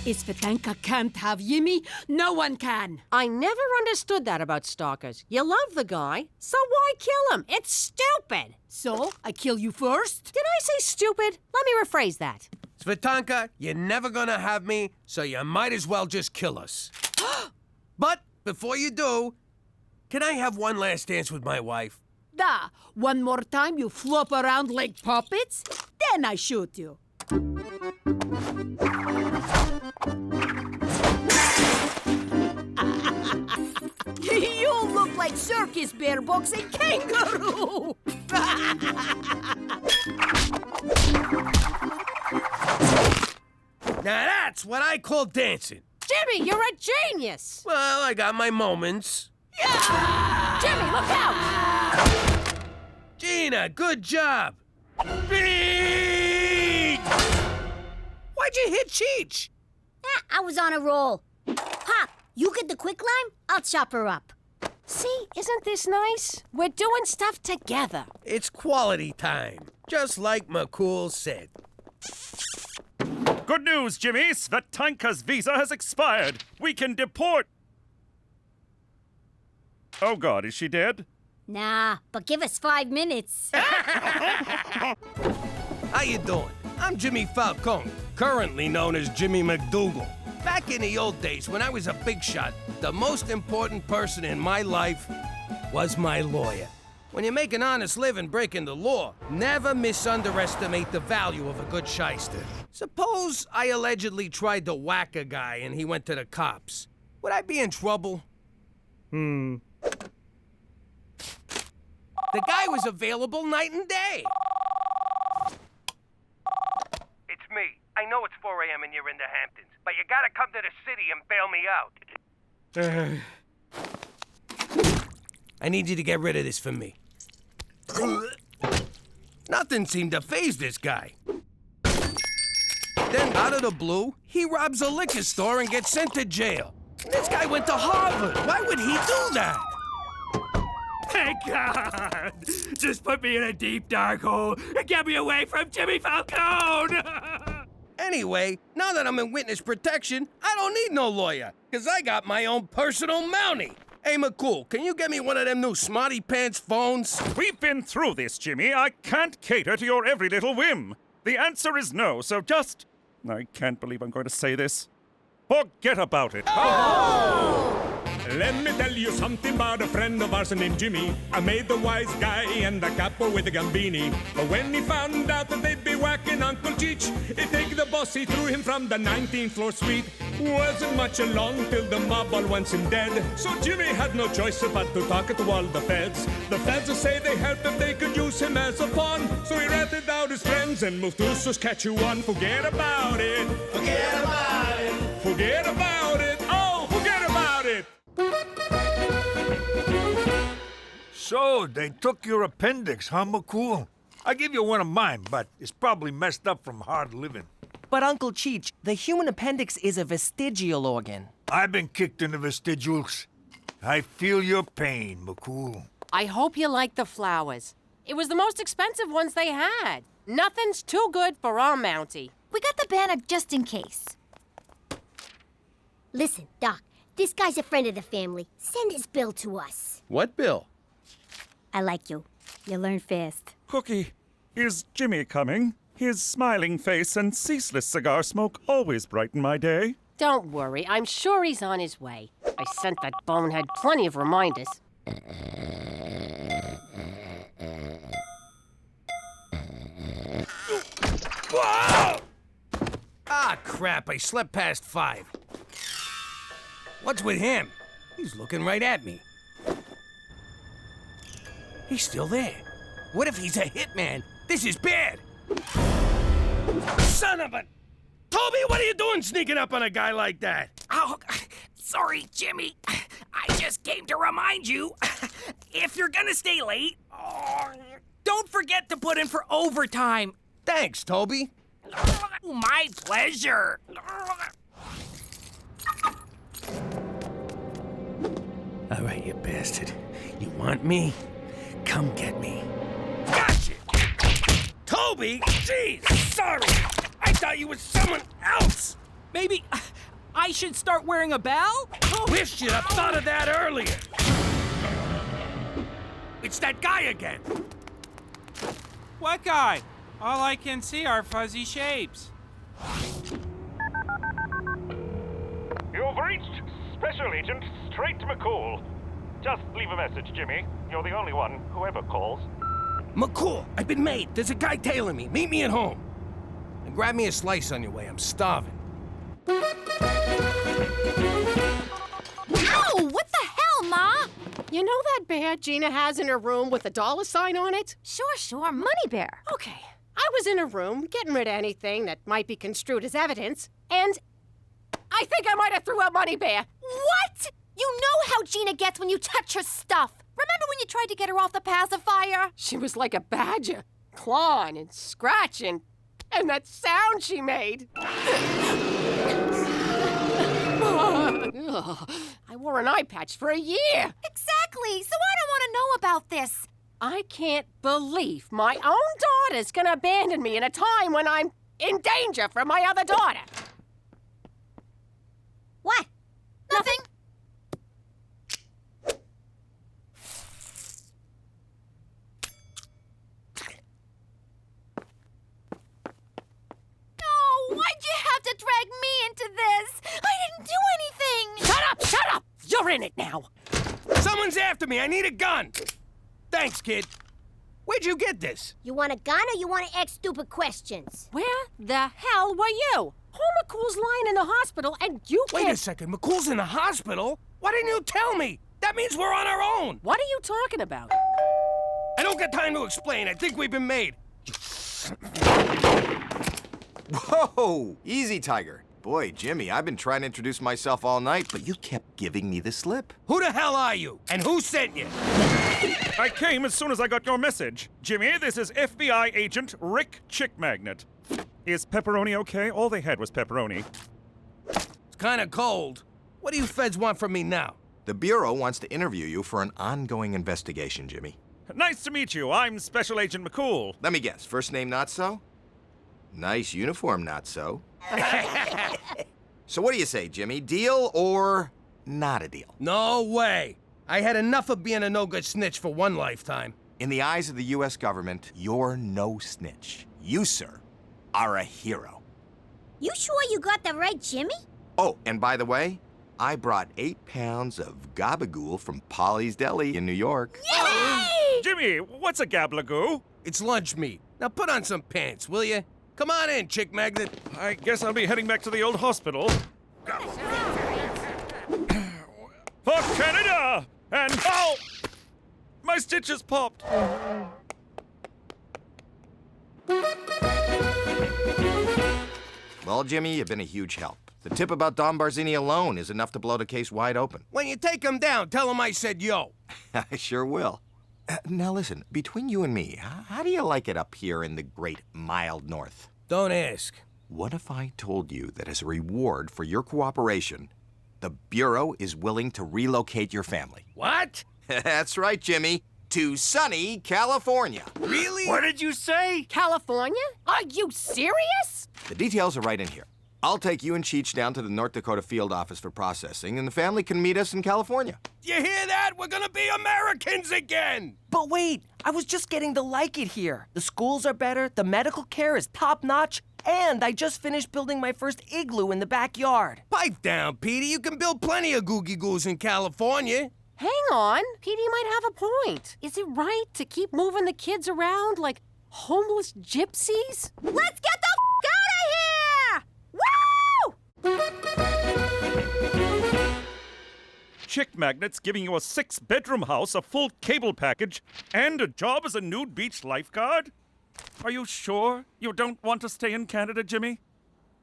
Speaker 17: If Svetanka can't have Jimmy, no one can.
Speaker 12: I never understood that about stalkers. You love the guy, so why kill him? It's stupid.
Speaker 17: So, I kill you first?
Speaker 12: Did I say stupid? Let me rephrase that.
Speaker 1: Svetanka, you're never gonna have me, so you might as well just kill us. But before you do, can I have one last dance with my wife?
Speaker 17: Da, one more time you flop around like puppets, then I shoot you. You look like circus bear boxing kangaroo!
Speaker 1: Now that's what I call dancing.
Speaker 12: Jimmy, you're a genius!
Speaker 1: Well, I got my moments.
Speaker 12: Jimmy, look out!
Speaker 1: Gina, good job. Big! Why'd you hit Cheech?
Speaker 10: I was on a roll. Pop, you get the quicklime? I'll chop her up.
Speaker 12: See, isn't this nice? We're doing stuff together.
Speaker 1: It's quality time, just like McCool said.
Speaker 8: Good news, Jimmy. Svetanka's visa has expired. We can deport... Oh, God, is she dead?
Speaker 10: Nah, but give us 5 minutes.
Speaker 1: How you doing? I'm Jimmy Falcone, currently known as Jimmy McDougal. Back in the old days, when I was a big shot, the most important person in my life was my lawyer. When you make an honest living breaking the law, never misunderestimate the value of a good shyster. Suppose I allegedly tried to whack a guy and he went to the cops. Would I be in trouble? The guy was available night and day. It's me. I know it's 4 a.m. and you're in the Hamptons, but you gotta come to the city and bail me out. I need you to get rid of this for me. Nothing seemed to faze this guy. Then, out of the blue, he robs a liquor store and gets sent to jail. This guy went to Harvard. Why would he do that?
Speaker 18: Thank God! Just put me in a deep, dark hole and get me away from Jimmy Falcone!
Speaker 1: Anyway, now that I'm in witness protection, I don't need no lawyer, because I got my own personal Mountie. Hey, McCool, can you get me one of them new Smarty Pants phones?
Speaker 8: We've been through this, Jimmy. I can't cater to your every little whim. The answer is no, so just... I can't believe I'm going to say this. Forget about it.
Speaker 5: Let me tell you something about a friend of ours named Jimmy. I made the wise guy and the capo with the gambini. But when he found out that they'd be whacking Uncle Cheech, he take the boss, he threw him from the 19th floor suite. Wasn't much along till the mob all wants him dead. So Jimmy had no choice but to talk to all the feds. The feds will say they helped if they could use him as a pawn. So he ratted out his friends and moved to Saskatchewan. Forget about it. Forget about it. Forget about it. Oh, forget about it.
Speaker 20: So, they took your appendix, huh, McCool? I give you one of mine, but it's probably messed up from hard living.
Speaker 13: But Uncle Cheech, the human appendix is a vestigial organ.
Speaker 20: I've been kicked in the vestigials. I feel your pain, McCool.
Speaker 12: I hope you like the flowers. It was the most expensive ones they had. Nothing's too good for our Mountie.
Speaker 15: We got the banner just in case.
Speaker 10: Listen, Doc, this guy's a friend of the family. Send his bill to us.
Speaker 1: What bill?
Speaker 10: I like you. You learn fast.
Speaker 8: Cookie, is Jimmy coming? His smiling face and ceaseless cigar smoke always brighten my day.
Speaker 12: Don't worry, I'm sure he's on his way. I sent that bonehead plenty of reminders.
Speaker 1: Whoa! Ah, crap, I slept past 5. What's with him? He's looking right at me. He's still there. What if he's a hitman? This is bad. Son of a... Toby, what are you doing sneaking up on a guy like that?
Speaker 22: Oh, sorry, Jimmy. I just came to remind you, if you're gonna stay late, don't forget to put in for overtime.
Speaker 1: Thanks, Toby.
Speaker 22: My pleasure.
Speaker 1: All right, you bastard. You want me? Come get me. Gotcha! Toby! Jeez, sorry! I thought you were someone else!
Speaker 16: Maybe I should start wearing a bell?
Speaker 1: Wish you'd have thought of that earlier! It's that guy again!
Speaker 16: What guy? All I can see are fuzzy shapes.
Speaker 8: You've reached Special Agent McCool. Just leave a message, Jimmy. You're the only one who ever calls.
Speaker 1: McCool, I've been made. There's a guy tailing me. Meet me at home. And grab me a slice on your way. I'm starving.
Speaker 15: Ow! What the hell, Ma?
Speaker 12: You know that bear Gina has in her room with a $sign on it?
Speaker 15: Sure. Money Bear.
Speaker 12: Okay. I was in her room, getting rid of anything that might be construed as evidence, and I think I might have threw out Money Bear.
Speaker 15: What? You know how Gina gets when you touch her stuff. Remember when you tried to get her off the pacifier?
Speaker 12: She was like a badger, clawing and scratching. And that sound she made. I wore an eye patch for a year.
Speaker 15: Exactly, so I don't want to know about this.
Speaker 12: I can't believe my own daughter's gonna abandon me in a time when I'm in danger from my other daughter.
Speaker 15: What? Nothing. No, why'd you have to drag me into this? I didn't do anything.
Speaker 12: Shut up, shut up! You're in it now.
Speaker 1: Someone's after me. I need a gun. Thanks, kid. Where'd you get this?
Speaker 10: You want a gun or you want to ask stupid questions?
Speaker 12: Where the hell were you? McCool's lying in the hospital and you can't...
Speaker 1: Wait a second. McCool's in the hospital? Why didn't you tell me? That means we're on our own.
Speaker 12: What are you talking about?
Speaker 1: I don't got time to explain. I think we've been made.
Speaker 2: Whoa! Easy, Tiger. Boy, Jimmy, I've been trying to introduce myself all night, but you kept giving me the slip.
Speaker 1: Who the hell are you? And who sent you?
Speaker 8: I came as soon as I got your message. Jimmy, this is FBI agent Rick Chick Magnet. Is pepperoni okay? All they had was pepperoni.
Speaker 1: It's kind of cold. What do you feds want from me now?
Speaker 2: The Bureau wants to interview you for an ongoing investigation, Jimmy.
Speaker 8: Nice to meet you. I'm Special Agent McCool.
Speaker 2: Let me guess. First name, not so? Nice uniform, not so? So what do you say, Jimmy? Deal or not a deal?
Speaker 1: No way. I had enough of being a no-good snitch for one lifetime.
Speaker 2: In the eyes of the U.S. government, you're no snitch. You, sir, are a hero.
Speaker 10: You sure you got the right Jimmy?
Speaker 2: Oh, and by the way, I brought 8 pounds of gabagool from Polly's Deli in New York.
Speaker 10: Yay!
Speaker 8: Jimmy, what's a gablagoo?
Speaker 1: It's lunch meat. Now put on some pants, will you? Come on in, Chick Magnet.
Speaker 8: I guess I'll be heading back to the old hospital. For Canada! And oh! My stitches popped.
Speaker 2: Well, Jimmy, you've been a huge help. The tip about Don Barzini alone is enough to blow the case wide open.
Speaker 1: When you take him down, tell him I said yo.
Speaker 2: I sure will. Now listen, between you and me, how do you like it up here in the great mild north?
Speaker 1: Don't ask.
Speaker 2: What if I told you that as a reward for your cooperation, the Bureau is willing to relocate your family?
Speaker 1: What?
Speaker 2: That's right, Jimmy. To sunny California.
Speaker 1: Really?
Speaker 20: What did you say?
Speaker 12: California? Are you serious?
Speaker 2: The details are right in here. I'll take you and Cheech down to the North Dakota field office for processing, and the family can meet us in California.
Speaker 1: You hear that? We're gonna be Americans again!
Speaker 13: But wait, I was just getting to like it here. The schools are better, the medical care is top-notch, and I just finished building my first igloo in the backyard.
Speaker 1: Pipe down, Petey. You can build plenty of googie-goos in California.
Speaker 12: Hang on, Petey might have a point. Is it right to keep moving the kids around like homeless gypsies?
Speaker 15: Let's get the out of here! Woo!
Speaker 8: Chick Magnet's giving you a 6-bedroom house, a full cable package, and a job as a nude beach lifeguard? Are you sure you don't want to stay in Canada, Jimmy?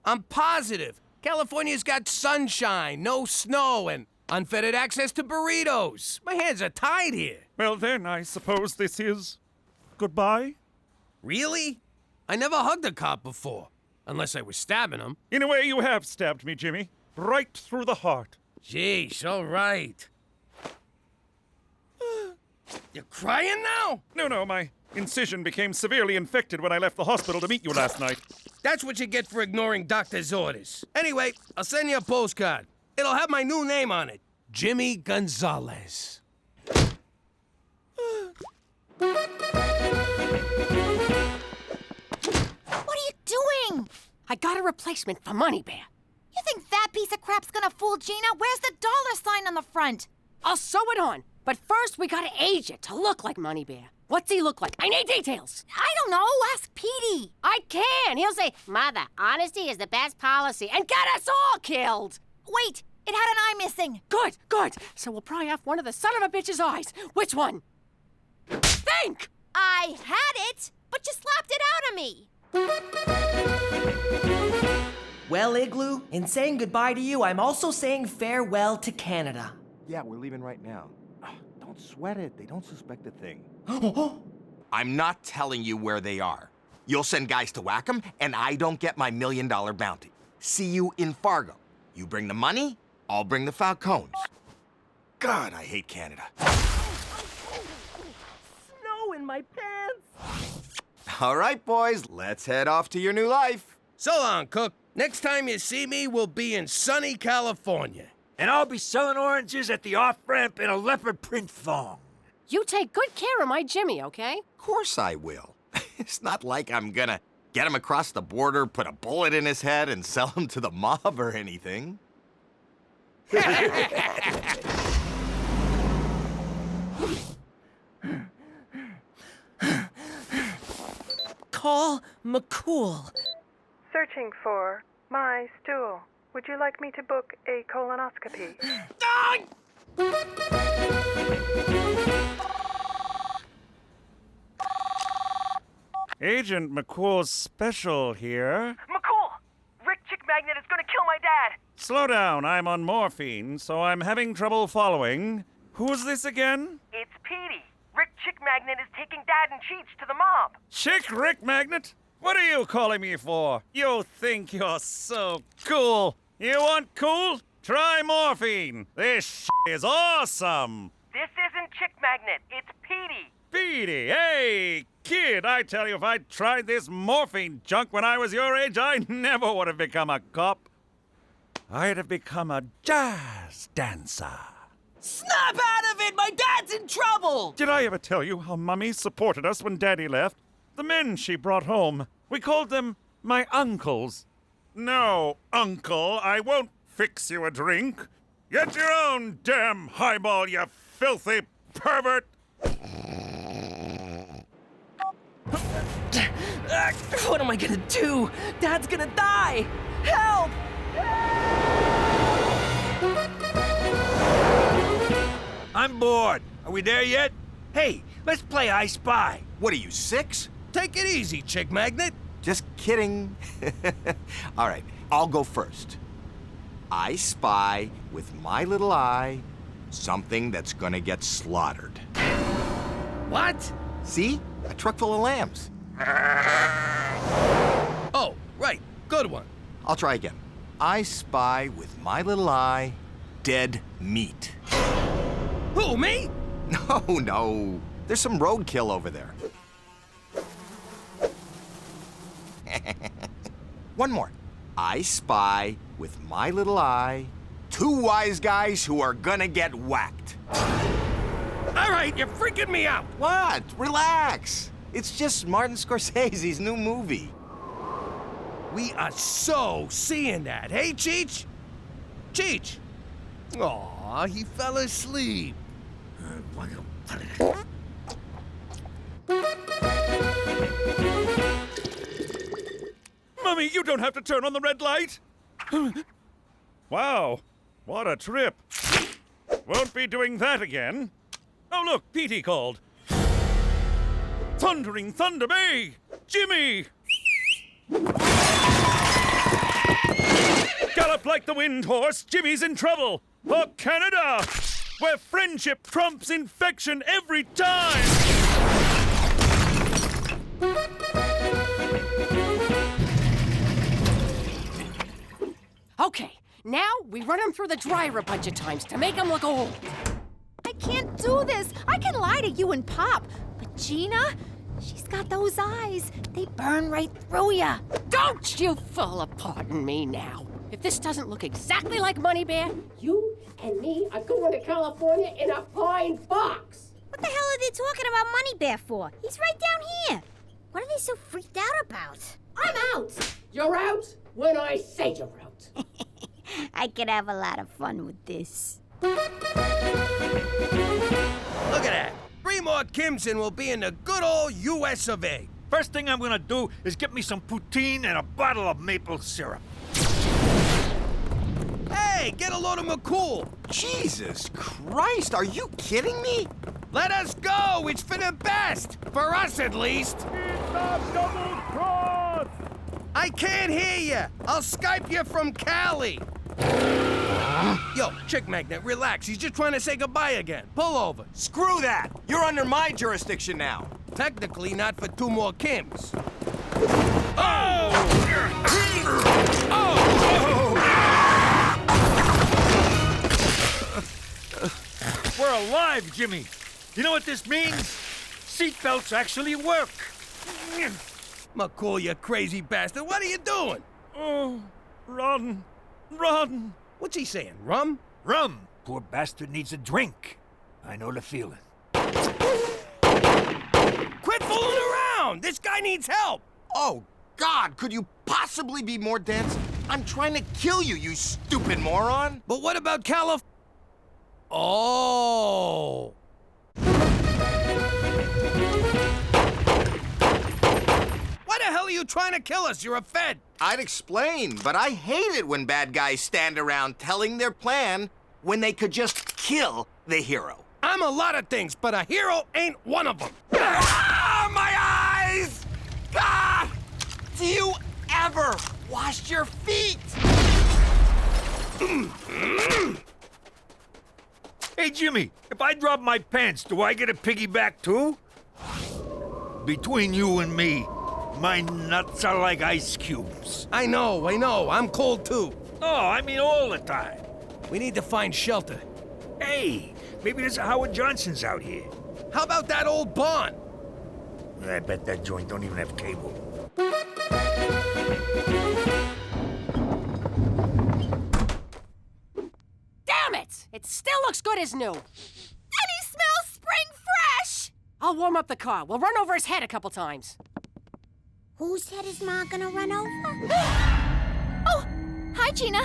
Speaker 1: I'm positive. California's got sunshine, no snow, and unfettered access to burritos. My hands are tied here.
Speaker 8: Well, then, I suppose this is goodbye?
Speaker 1: Really? I never hugged a cop before. Unless I was stabbing him.
Speaker 8: In a way, you have stabbed me, Jimmy. Right through the heart.
Speaker 1: Jeez, all right. You're crying now?
Speaker 8: No, my incision became severely infected when I left the hospital to meet you last night.
Speaker 1: That's what you get for ignoring doctor's orders. Anyway, I'll send you a postcard. It'll have my new name on it. Jimmy Gonzalez.
Speaker 15: What are you doing?
Speaker 12: I got a replacement for Money Bear.
Speaker 15: You think that piece of crap's gonna fool Gina? Where's the $sign on the front?
Speaker 12: I'll sew it on, but first we gotta age it to look like Money Bear. What's he look like? I need details.
Speaker 15: I don't know. Ask Petey.
Speaker 12: I can. He'll say, Mother, honesty is the best policy, and get us all killed.
Speaker 15: Wait, it had an eye missing.
Speaker 12: Good. So we'll pry off one of the son of a bitch's eyes. Which one? Think!
Speaker 15: I had it, but you slapped it out of me.
Speaker 13: Well, Igloo, in saying goodbye to you, I'm also saying farewell to Canada.
Speaker 2: Yeah, we're leaving right now. Don't sweat it. They don't suspect a thing. I'm not telling you where they are. You'll send guys to whack them, and I don't get my $1 million bounty. See you in Fargo. You bring the money, I'll bring the Falcones. God, I hate Canada.
Speaker 13: Snow in my pants.
Speaker 2: All right, boys, let's head off to your new life.
Speaker 1: So long, Cook. Next time you see me, we'll be in sunny California.
Speaker 7: And I'll be selling oranges at the off-ramp in a leopard print thong.
Speaker 12: You take good care of my Jimmy, okay?
Speaker 2: Of course I will. It's not like I'm gonna get him across the border, put a bullet in his head, and sell him to the mob or anything.
Speaker 13: Call McCool.
Speaker 3: Searching for my stool. Would you like me to book a colonoscopy?
Speaker 8: Agent McCool's special here.
Speaker 3: McCool! Rick Chick Magnet is gonna kill my dad!
Speaker 8: Slow down, I'm on morphine, so I'm having trouble following. Who's this again?
Speaker 3: It's Petey. Rick Chick Magnet is taking Dad and Cheech to the mob.
Speaker 8: Chick Rick Magnet? What are you calling me for? You think you're so cool. You want cool? Try morphine. This is awesome.
Speaker 3: This isn't Chick Magnet, it's Petey.
Speaker 8: Petey, hey, kid, I tell you, if I'd tried this morphine junk when I was your age, I never would have become a cop. I'd have become a jazz dancer.
Speaker 13: Snap out of it! My dad's in trouble!
Speaker 8: Did I ever tell you how Mummy supported us when Daddy left? The men she brought home, we called them my uncles. No, Uncle, I won't fix you a drink. Get your own damn highball, you filthy pervert!
Speaker 13: What am I gonna do? Dad's gonna die! Help!
Speaker 7: I'm bored. Are we there yet? Hey, let's play I Spy.
Speaker 2: What are you, 6?
Speaker 1: Take it easy, Chick Magnet.
Speaker 2: Just kidding. All right, I'll go first. I spy with my little eye something that's gonna get slaughtered.
Speaker 1: What?
Speaker 2: See? A truck full of lambs.
Speaker 1: Oh, right. Good one.
Speaker 2: I'll try again. I spy with my little eye dead meat.
Speaker 1: Who, me?
Speaker 2: No. There's some roadkill over there. One more. I spy with my little eye 2 wise guys who are gonna get whacked.
Speaker 1: All right, you're freaking me out.
Speaker 2: What? Relax. It's just Martin Scorsese's new movie.
Speaker 1: We are so seeing that. Hey, Cheech? Cheech? Aw, he fell asleep.
Speaker 8: Mummy, you don't have to turn on the red light. Wow, what a trip. Won't be doing that again. Oh, look, Petey called. Thundering Thunder Bay! Jimmy! Gallop like the wind horse, Jimmy's in trouble. For Canada, where friendship trumps infection every time.
Speaker 12: Okay, now we run him through the dryer a bunch of times to make him look old.
Speaker 15: I can't do this. I can lie to you and Pop. But Gina, she's got those eyes. They burn right through ya.
Speaker 12: Don't you fall apart on me now. If this doesn't look exactly like Money Bear, you and me are going to California in a fine box.
Speaker 10: What the hell are they talking about Money Bear for? He's right down here. What are they so freaked out about?
Speaker 12: I'm out. You're out when I say you're out.
Speaker 10: I could have a lot of fun with this.
Speaker 1: Look at that. 3 more Kimson will be in the good old US of A.
Speaker 7: First thing I'm gonna do is get me some poutine and a bottle of maple syrup.
Speaker 1: Hey, get a load of McCool.
Speaker 2: Jesus Christ, are you kidding me?
Speaker 1: Let us go. It's for the best. For us, at least.
Speaker 5: It's a double cross!
Speaker 1: I can't hear you. I'll Skype you from Cali. Yo, chick magnet, relax. He's just trying to say goodbye again. Pull over.
Speaker 2: Screw that! You're under my jurisdiction now.
Speaker 1: Technically, not for 2 more Kims.
Speaker 7: We're alive, Jimmy. You know what this means? Seatbelts actually work.
Speaker 1: McCool, you crazy bastard. What are you doing?
Speaker 7: Oh, run. Run.
Speaker 1: What's he saying, rum?
Speaker 7: Rum. Poor bastard needs a drink. I know the feeling.
Speaker 1: Quit fooling around! This guy needs help!
Speaker 2: Oh, God, could you possibly be more dense? I'm trying to kill you, you stupid moron!
Speaker 1: But what about Calif... Oh! Why the hell are you trying to kill us? You're a Fed!
Speaker 2: I'd explain, but I hate it when bad guys stand around telling their plan when they could just kill the hero.
Speaker 1: I'm a lot of things, but a hero ain't one of them.
Speaker 2: Ah, my eyes! God! Do you ever wash your feet?
Speaker 7: Hey, Jimmy, if I drop my pants, do I get a piggyback too? Between you and me, my nuts are like ice cubes.
Speaker 1: I know. I'm cold too.
Speaker 7: Oh, I mean all the time.
Speaker 1: We need to find shelter.
Speaker 7: Hey, maybe there's a Howard Johnson's out here.
Speaker 1: How about that old barn?
Speaker 7: I bet that joint don't even have cable.
Speaker 12: Damn it! It still looks good as new.
Speaker 15: And he smells spring fresh!
Speaker 12: I'll warm up the car. We'll run over his head a couple times.
Speaker 10: Whose head is Ma gonna run over?
Speaker 15: Oh, hi, Gina.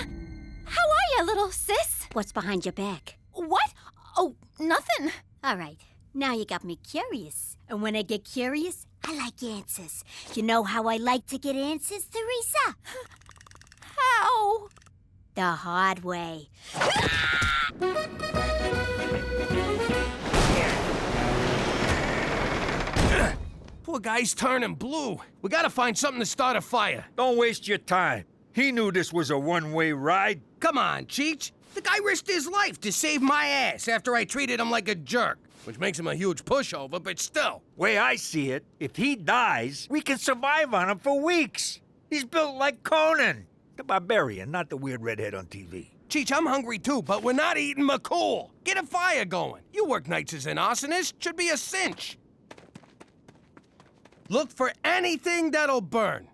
Speaker 15: How are you, little sis?
Speaker 10: What's behind your back?
Speaker 15: What? Oh, nothing.
Speaker 10: All right, now you got me curious. And when I get curious, I like answers. You know how I like to get answers, Theresa?
Speaker 15: How?
Speaker 10: The hard way.
Speaker 1: Poor guy's turning blue. We gotta find something to start a fire.
Speaker 7: Don't waste your time. He knew this was a one-way ride.
Speaker 1: Come on, Cheech. The guy risked his life to save my ass after I treated him like a jerk. Which makes him a huge pushover, but still.
Speaker 7: Way I see it, if he dies, we can survive on him for weeks. He's built like Conan. The barbarian, not the weird redhead on TV.
Speaker 1: Cheech, I'm hungry too, but we're not eating McCool. Get a fire going. You work nights as an arsonist. Should be a cinch. Look for anything that'll burn.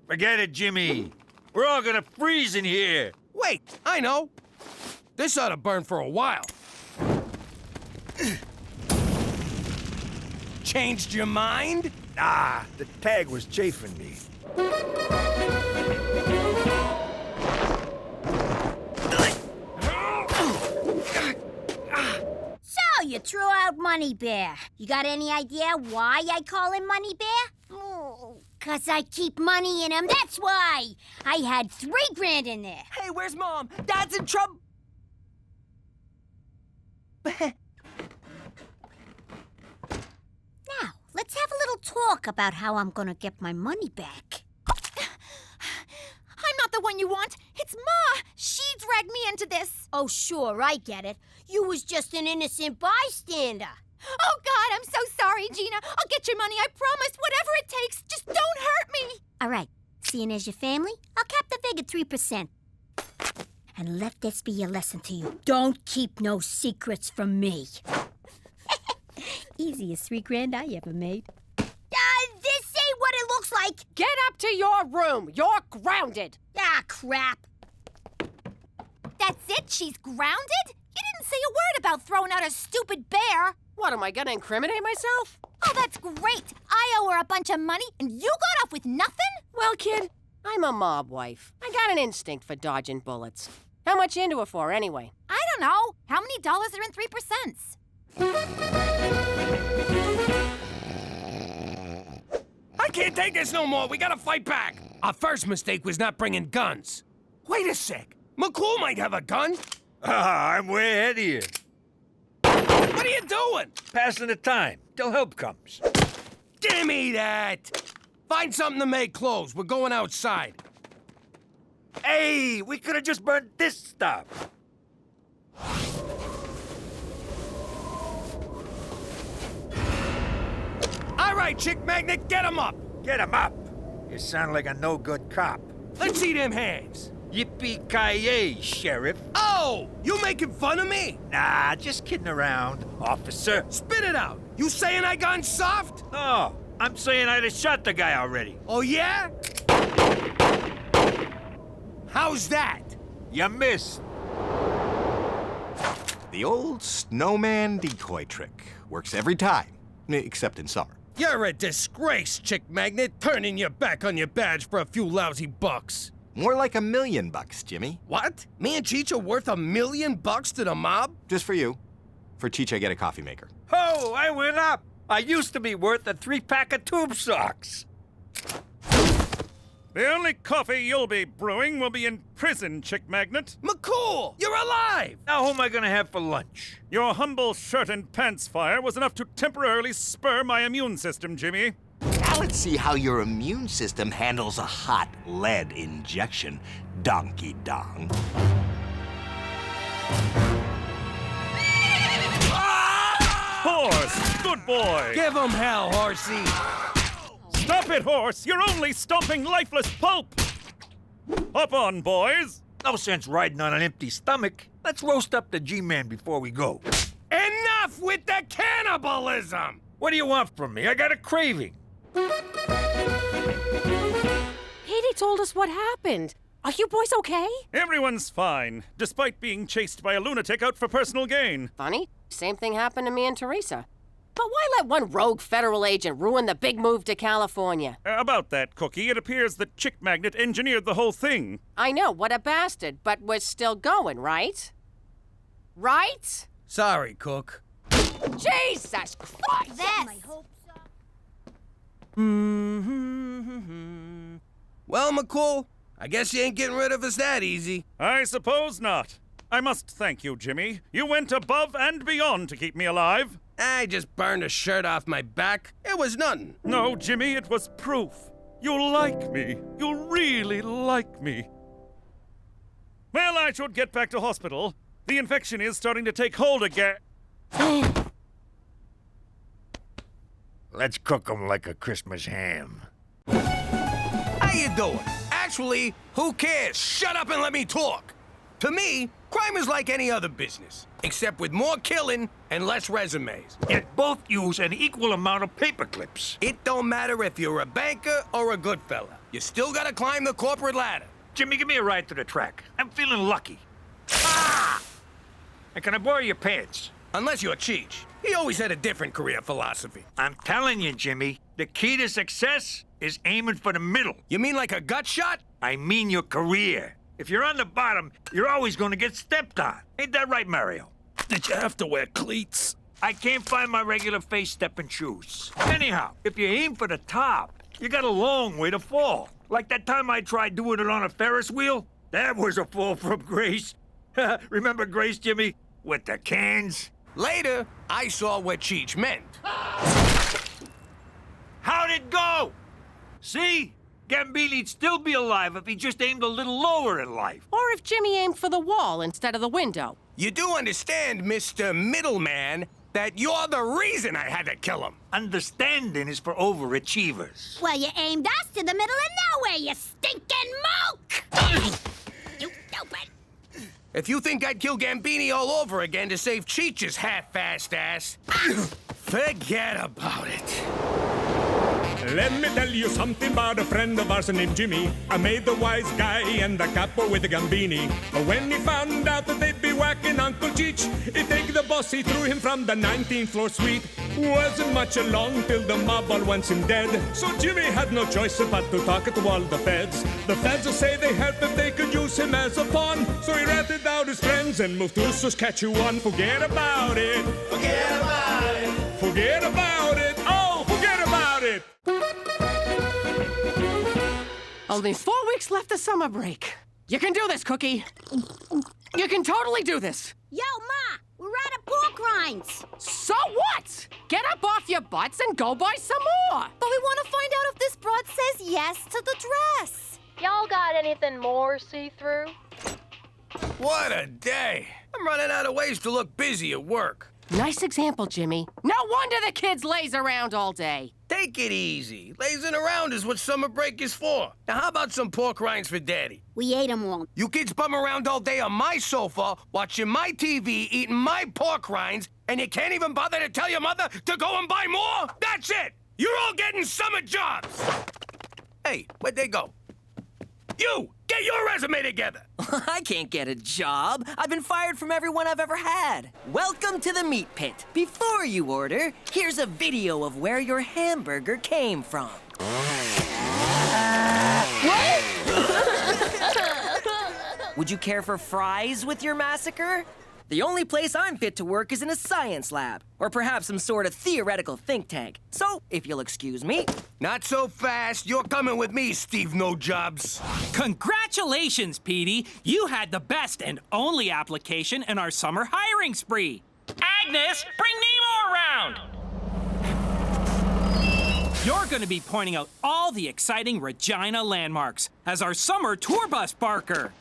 Speaker 7: Forget it, Jimmy. We're all gonna freeze in here.
Speaker 1: Wait, I know. This ought to burn for a while. Changed your mind?
Speaker 7: Nah, the tag was chafing me.
Speaker 10: So, you threw out Money Bear. You got any idea why I call him Money Bear? Oh, 'cause I keep money in him, that's why! I had $3 grand in there.
Speaker 13: Hey, where's Mom? Dad's in trouble.
Speaker 10: Now, let's have a little talk about how I'm gonna get my money back.
Speaker 15: I'm not the one you want. It's Ma. She dragged me into this.
Speaker 10: Oh, sure, I get it. You was just an innocent bystander.
Speaker 15: Oh, God, I'm so sorry, Gina. I'll get your money, I promise. Whatever it takes, just don't hurt me.
Speaker 10: All right, seeing as your family, I'll cap the vig at 3%. And let this be a lesson to you. Don't keep no secrets from me. Easiest $3 grand I ever made. This ain't what it looks like.
Speaker 12: Get up to your room. You're grounded.
Speaker 10: Ah, crap.
Speaker 15: That's it? She's grounded? You didn't say a word about throwing out a stupid bear.
Speaker 12: What, am I gonna incriminate myself?
Speaker 15: Oh, that's great. I owe her a bunch of money, and you got off with nothing?
Speaker 12: Well, kid, I'm a mob wife. I got an instinct for dodging bullets. How much you into it for, anyway?
Speaker 15: I don't know. How many dollars are in 3%?
Speaker 1: I can't take this no more. We gotta fight back. Our first mistake was not bringing guns. Wait a sec. McCool might have a gun.
Speaker 7: I'm way ahead of you.
Speaker 1: What are you doing?
Speaker 7: Passing the time till help comes.
Speaker 1: Gimme that. Find something to make clothes. We're going outside.
Speaker 7: Hey, we could have just burned this stuff.
Speaker 1: All right, chick magnet, get him up.
Speaker 7: Get him up. You sound like a no-good cop.
Speaker 1: Let's see them hands.
Speaker 7: Yippee-ki-yay, Sheriff.
Speaker 1: Oh, you making fun of me?
Speaker 7: Nah, just kidding around, officer.
Speaker 1: Spit it out. You saying I gone soft?
Speaker 7: No, I'm saying I'd have shot the guy already.
Speaker 1: Oh, yeah? How's that?
Speaker 7: You missed.
Speaker 2: The old snowman decoy trick. Works every time, except in summer.
Speaker 1: You're a disgrace, chick magnet, turning your back on your badge for a few lousy bucks.
Speaker 2: More like $1 million, Jimmy.
Speaker 1: What? Me and Cheech are worth $1 million to the mob?
Speaker 2: Just for you. For Cheech, I get a coffee maker.
Speaker 7: Oh, I went up. I used to be worth a 3-pack of tube socks.
Speaker 8: The only coffee you'll be brewing will be in prison, chick magnet.
Speaker 1: McCool, you're alive!
Speaker 7: Now who am I gonna have for lunch?
Speaker 8: Your humble shirt and pants fire was enough to temporarily spur my immune system, Jimmy.
Speaker 2: Now let's see how your immune system handles a hot lead injection, donkey dong.
Speaker 8: Horse, good boy.
Speaker 1: Give him hell, horsey.
Speaker 8: Stop it, horse! You're only stomping lifeless pulp! Hop on, boys!
Speaker 7: No sense riding on an empty stomach. Let's roast up the G-Man before we go.
Speaker 1: Enough with the cannibalism!
Speaker 7: What do you want from me? I got a craving.
Speaker 12: Petey told us what happened. Are you boys okay?
Speaker 8: Everyone's fine, despite being chased by a lunatic out for personal gain.
Speaker 12: Funny, same thing happened to me and Theresa. But why let one rogue federal agent ruin the big move to California?
Speaker 8: About that, Cookie, it appears that Chick Magnet engineered the whole thing.
Speaker 12: I know, what a bastard, but we're still going, right? Right?
Speaker 1: Sorry, Cook.
Speaker 12: Jesus Christ!
Speaker 1: Well, McCool, I guess you ain't getting rid of us that easy.
Speaker 8: I suppose not. I must thank you, Jimmy. You went above and beyond to keep me alive.
Speaker 1: I just burned a shirt off my back. It was nothing.
Speaker 8: No, Jimmy, it was proof. You like me. You really like me. Well, I should get back to hospital. The infection is starting to take hold again.
Speaker 7: Let's cook 'em like a Christmas ham.
Speaker 1: How you doing? Actually, who cares? Shut up and let me talk. To me, crime is like any other business, except with more killing and less resumes.
Speaker 7: Yet both use an equal amount of paper clips.
Speaker 1: It don't matter if you're a banker or a good fella. You still gotta climb the corporate ladder.
Speaker 7: Jimmy, give me a ride to the track. I'm feeling lucky. Ah! And can I borrow your pants?
Speaker 1: Unless you're Cheech. He always had a different career philosophy.
Speaker 7: I'm telling you, Jimmy, the key to success is aiming for the middle.
Speaker 1: You mean like a gut shot?
Speaker 7: I mean your career. If you're on the bottom, you're always going to get stepped on. Ain't that right, Mario?
Speaker 8: Did you have to wear cleats?
Speaker 7: I can't find my regular face-stepping shoes. Anyhow, if you aim for the top, you got a long way to fall. Like that time I tried doing it on a Ferris wheel? That was a fall from grace. Remember Grace, Jimmy? With the cans?
Speaker 1: Later, I saw what Cheech meant.
Speaker 7: How'd it go? See? Gambini'd still be alive if he just aimed a little lower in life.
Speaker 12: Or if Jimmy aimed for the wall instead of the window.
Speaker 1: You do understand, Mr. Middleman, that you're the reason I had to kill him.
Speaker 7: Understanding is for overachievers.
Speaker 10: Well, you aimed us to the middle of nowhere, you stinking moke! You stupid!
Speaker 1: If you think I'd kill Gambini all over again to save Cheech's half-assed ass, forget about it.
Speaker 5: Let me tell you something about a friend of ours named Jimmy. I made the wise guy and the capo with the Gambini. But when he found out that they'd be whacking Uncle Cheech, he'd take the boss, he threw him from the 19th floor suite. Wasn't much along till the mob all wants him dead. So Jimmy had no choice but to talk to all the feds. The feds will say they help if they could use him as a pawn. So he ratted out his friends and moved to Saskatchewan. Forget about it.
Speaker 14: Forget about it.
Speaker 5: Forget about it. Oh, forget about it.
Speaker 12: Only 4 weeks left of summer break. You can do this, Cookie. You can totally do this.
Speaker 10: Yo, Ma, we're at a pork rinds.
Speaker 12: So what? Get up off your butts and go buy some more.
Speaker 15: But we want to find out if this broad says yes to the dress.
Speaker 9: Y'all got anything more see-through?
Speaker 1: What a day. I'm running out of ways to look busy at work.
Speaker 12: Nice example, Jimmy. No wonder the kids laze around all day.
Speaker 1: Take it easy. Lazing around is what summer break is for. Now, how about some pork rinds for Daddy?
Speaker 10: We ate them all.
Speaker 1: You kids bum around all day on my sofa, watching my TV, eating my pork rinds, and you can't even bother to tell your mother to go and buy more? That's it! You're all getting summer jobs! Hey, where'd they go? You! Get your resume together!
Speaker 13: I can't get a job. I've been fired from everyone I've ever had. Welcome to the meat pit. Before you order, here's a video of where your hamburger came from. What? Would you care for fries with your massacre? The only place I'm fit to work is in a science lab, or perhaps some sort of theoretical think tank. So, if you'll excuse me.
Speaker 1: Not so fast. You're coming with me, Steve No Jobs.
Speaker 16: Congratulations, Petey. You had the best and only application in our summer hiring spree. Agnes, bring Nemo around! You're going to be pointing out all the exciting Regina landmarks as our summer tour bus barker.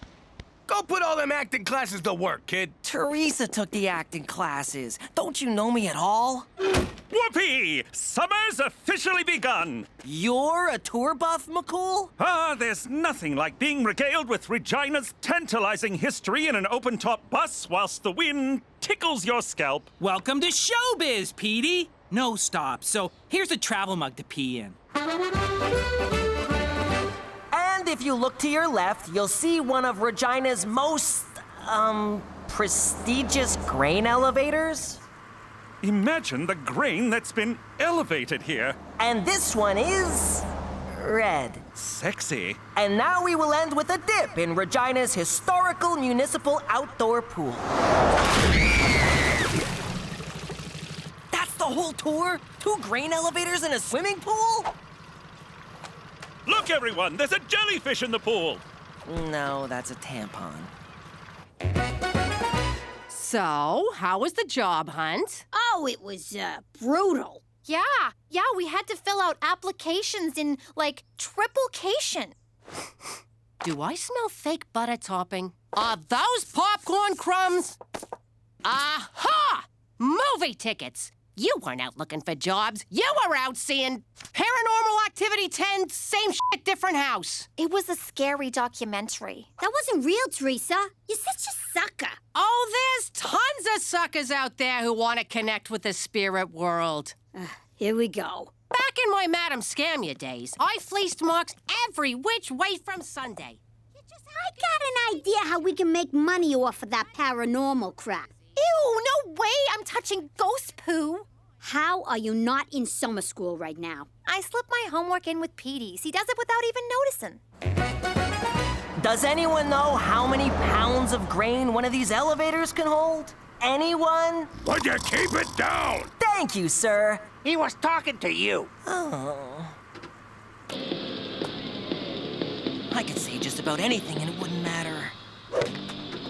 Speaker 1: Go put all them acting classes to work, kid.
Speaker 13: Theresa took the acting classes. Don't you know me at all?
Speaker 8: Whoopee! Summer's officially begun!
Speaker 13: You're a tour buff, McCool?
Speaker 8: Ah, there's nothing like being regaled with Regina's tantalizing history in an open-top bus whilst the wind tickles your scalp.
Speaker 16: Welcome to showbiz, Petey. No stops, so here's a travel mug to pee in.
Speaker 13: And if you look to your left, you'll see one of Regina's most, prestigious grain elevators.
Speaker 8: Imagine the grain that's been elevated here.
Speaker 13: And this one is red.
Speaker 8: Sexy.
Speaker 13: And now we will end with a dip in Regina's historical municipal outdoor pool. That's the whole tour? 2 grain elevators and a swimming pool?
Speaker 8: Look, everyone, there's a jellyfish in the pool.
Speaker 13: No, that's a tampon.
Speaker 12: So, how was the job hunt?
Speaker 10: Oh, it was, brutal.
Speaker 15: Yeah, we had to fill out applications in, like, triplication.
Speaker 12: Do I smell fake butter topping? Are those popcorn crumbs? Aha! Movie tickets! You weren't out looking for jobs. You were out seeing Paranormal Activity 10, same shit, different house.
Speaker 15: It was a scary documentary.
Speaker 10: That wasn't real, Theresa. You're such a sucker.
Speaker 12: Oh, there's tons of suckers out there who want to connect with the spirit world.
Speaker 10: Here we go.
Speaker 12: Back in my Madam Scamia days, I fleeced marks every which way from Sunday.
Speaker 10: I got an idea how we can make money off of that paranormal crap.
Speaker 15: Ew, no way I'm touching ghost poo.
Speaker 10: How are you not in summer school right now?
Speaker 15: I slipped my homework in with Petey's. He does it without even noticing.
Speaker 13: Does anyone know how many pounds of grain one of these elevators can hold? Anyone?
Speaker 20: Would you keep it down?
Speaker 13: Thank you, sir.
Speaker 22: He was talking to you.
Speaker 13: Oh. I could say just about anything and it wouldn't matter.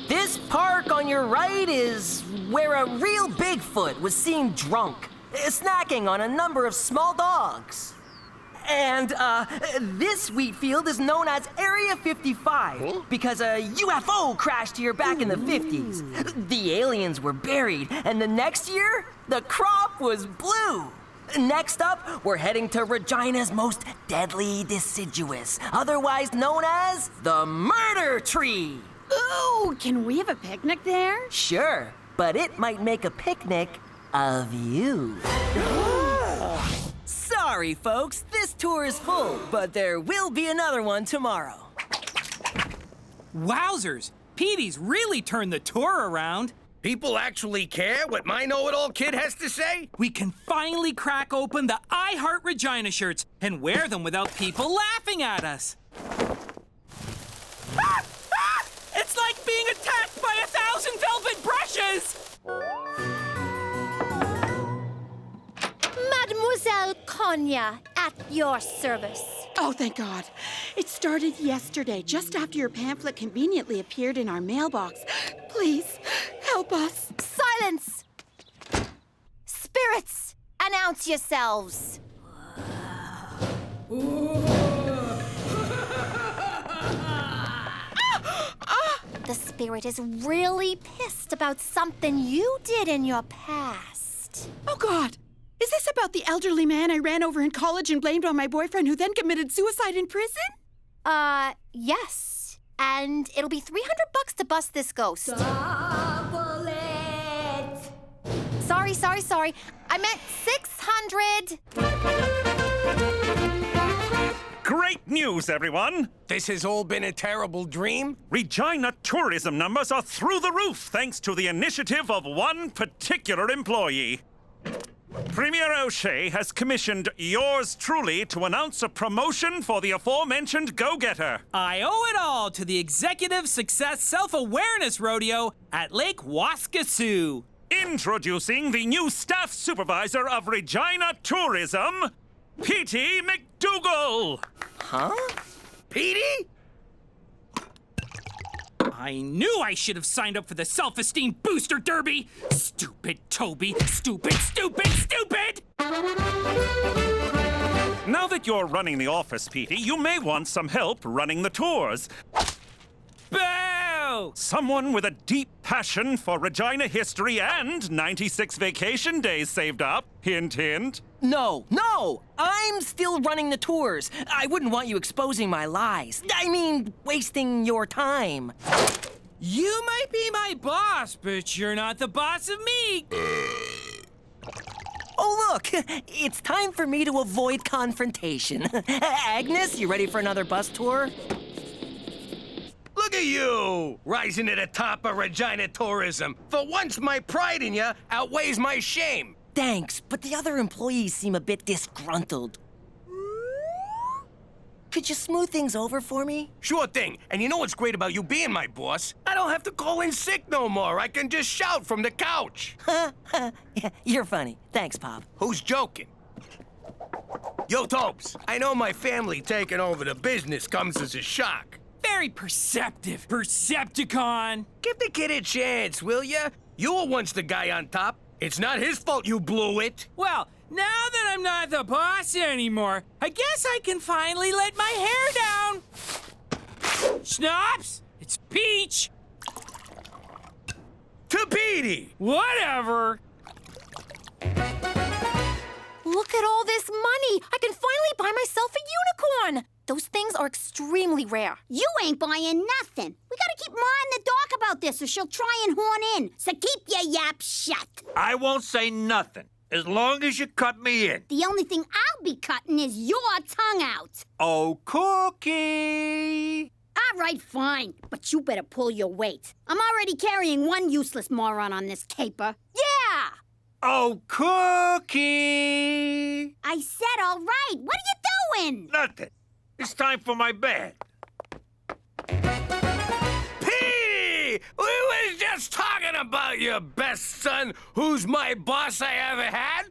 Speaker 13: This park on your right is where a real Bigfoot was seen drunk, snacking on a number of small dogs. And, this wheat field is known as Area 55 because a UFO crashed here back in the 50s. The aliens were buried, and the next year, the crop was blue. Next up, we're heading to Regina's most deadly deciduous, otherwise known as the Murder Tree.
Speaker 10: Ooh, can we have a picnic there?
Speaker 13: Sure, but it might make a picnic of you. Sorry, folks, this tour is full, but there will be another one tomorrow.
Speaker 16: Wowzers! Petey's really turned the tour around.
Speaker 1: People actually care what my know-it-all kid has to say?
Speaker 16: We can finally crack open the I Heart Regina shirts and wear them without people laughing at us. It's like being attacked by 1,000 velvet brushes!
Speaker 15: Mademoiselle Konya, at your service.
Speaker 11: Oh, thank God. It started yesterday, just after your pamphlet conveniently appeared in our mailbox. Please, help us.
Speaker 15: Silence! Spirits, announce yourselves. The spirit is really pissed about something you did in your past.
Speaker 11: Oh, God. Is this about the elderly man I ran over in college and blamed on my boyfriend who then committed suicide in prison?
Speaker 15: Yes. And it'll be $300 to bust this ghost. Sorry. I meant 600.
Speaker 8: Great news, everyone!
Speaker 1: This has all been a terrible dream?
Speaker 8: Regina tourism numbers are through the roof thanks to the initiative of one particular employee. Premier O'Shea has commissioned yours truly to announce a promotion for the aforementioned go-getter.
Speaker 16: I owe it all to the Executive Success Self-Awareness Rodeo at Lake Waskesiu.
Speaker 8: Introducing the new staff supervisor of Regina Tourism, Petey McDougal.
Speaker 1: Huh? Petey?
Speaker 16: I knew I should have signed up for the Self-Esteem Booster Derby! Stupid Toby! Stupid!
Speaker 8: Now that you're running the office, Petey, you may want some help running the tours.
Speaker 16: Boo!
Speaker 8: Someone with a deep passion for Regina history and 96 vacation days saved up. Hint, hint.
Speaker 13: No, I'm still running the tours. I wouldn't want you exposing my lies. I mean, wasting your time.
Speaker 16: You might be my boss, but you're not the boss of me!
Speaker 13: Oh, look, it's time for me to avoid confrontation. Agnes, you ready for another bus tour?
Speaker 1: Look at you, rising to the top of Regina tourism. For once, my pride in you outweighs my shame.
Speaker 13: Thanks, but the other employees seem a bit disgruntled. Could you smooth things over for me?
Speaker 1: Sure thing. And you know what's great about you being my boss? I don't have to call in sick no more. I can just shout from the couch.
Speaker 13: You're funny. Thanks, Pop.
Speaker 1: Who's joking? Yo, Topes, I know my family taking over the business comes as a shock.
Speaker 16: Very perceptive, Percepticon.
Speaker 1: Give the kid a chance, will ya? You were once the guy on top. It's not his fault you blew it.
Speaker 16: Well, now that I'm not the boss anymore, I guess I can finally let my hair down. Schnapps, it's Peach.
Speaker 1: To Petey.
Speaker 16: Whatever.
Speaker 15: Look at all this money! I can finally buy myself a unicorn! Those things are extremely rare.
Speaker 10: You ain't buying nothing. We gotta keep Ma in the dark about this or she'll try and horn in. So keep your yap shut.
Speaker 7: I won't say nothing, as long as you cut me in.
Speaker 10: The only thing I'll be cutting is your tongue out.
Speaker 7: Oh, Cookie!
Speaker 10: All right, fine. But you better pull your weight. I'm already carrying one useless moron on this caper. Yeah!
Speaker 7: Oh, Cookie!
Speaker 10: I said all right. What are you doing?
Speaker 7: Nothing. It's time for my bed.
Speaker 1: Petey! We was just talking about your best son, who's my boss I ever had.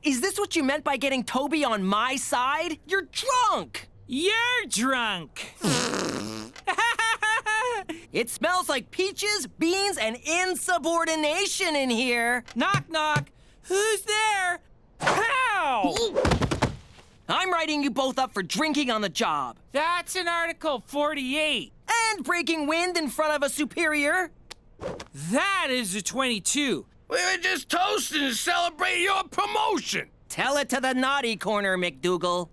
Speaker 13: Is this what you meant by getting Toby on my side? You're drunk!
Speaker 16: You're drunk!
Speaker 13: It smells like peaches, beans, and insubordination in here.
Speaker 16: Knock, knock. Who's there? Pow!
Speaker 13: I'm writing you both up for drinking on the job.
Speaker 16: That's in Article 48.
Speaker 13: And breaking wind in front of a superior.
Speaker 16: That is a 22.
Speaker 1: We were just toasting to celebrate your promotion.
Speaker 13: Tell it to the naughty corner, McDougal.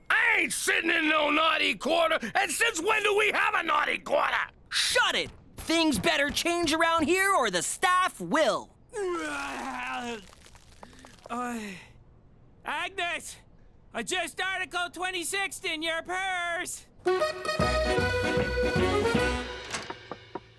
Speaker 1: I ain't sitting in no naughty quarter, and since when do we have a naughty quarter?
Speaker 13: Shut it! Things better change around here or the staff will.
Speaker 16: Agnes, adjust Article 26 in your purse.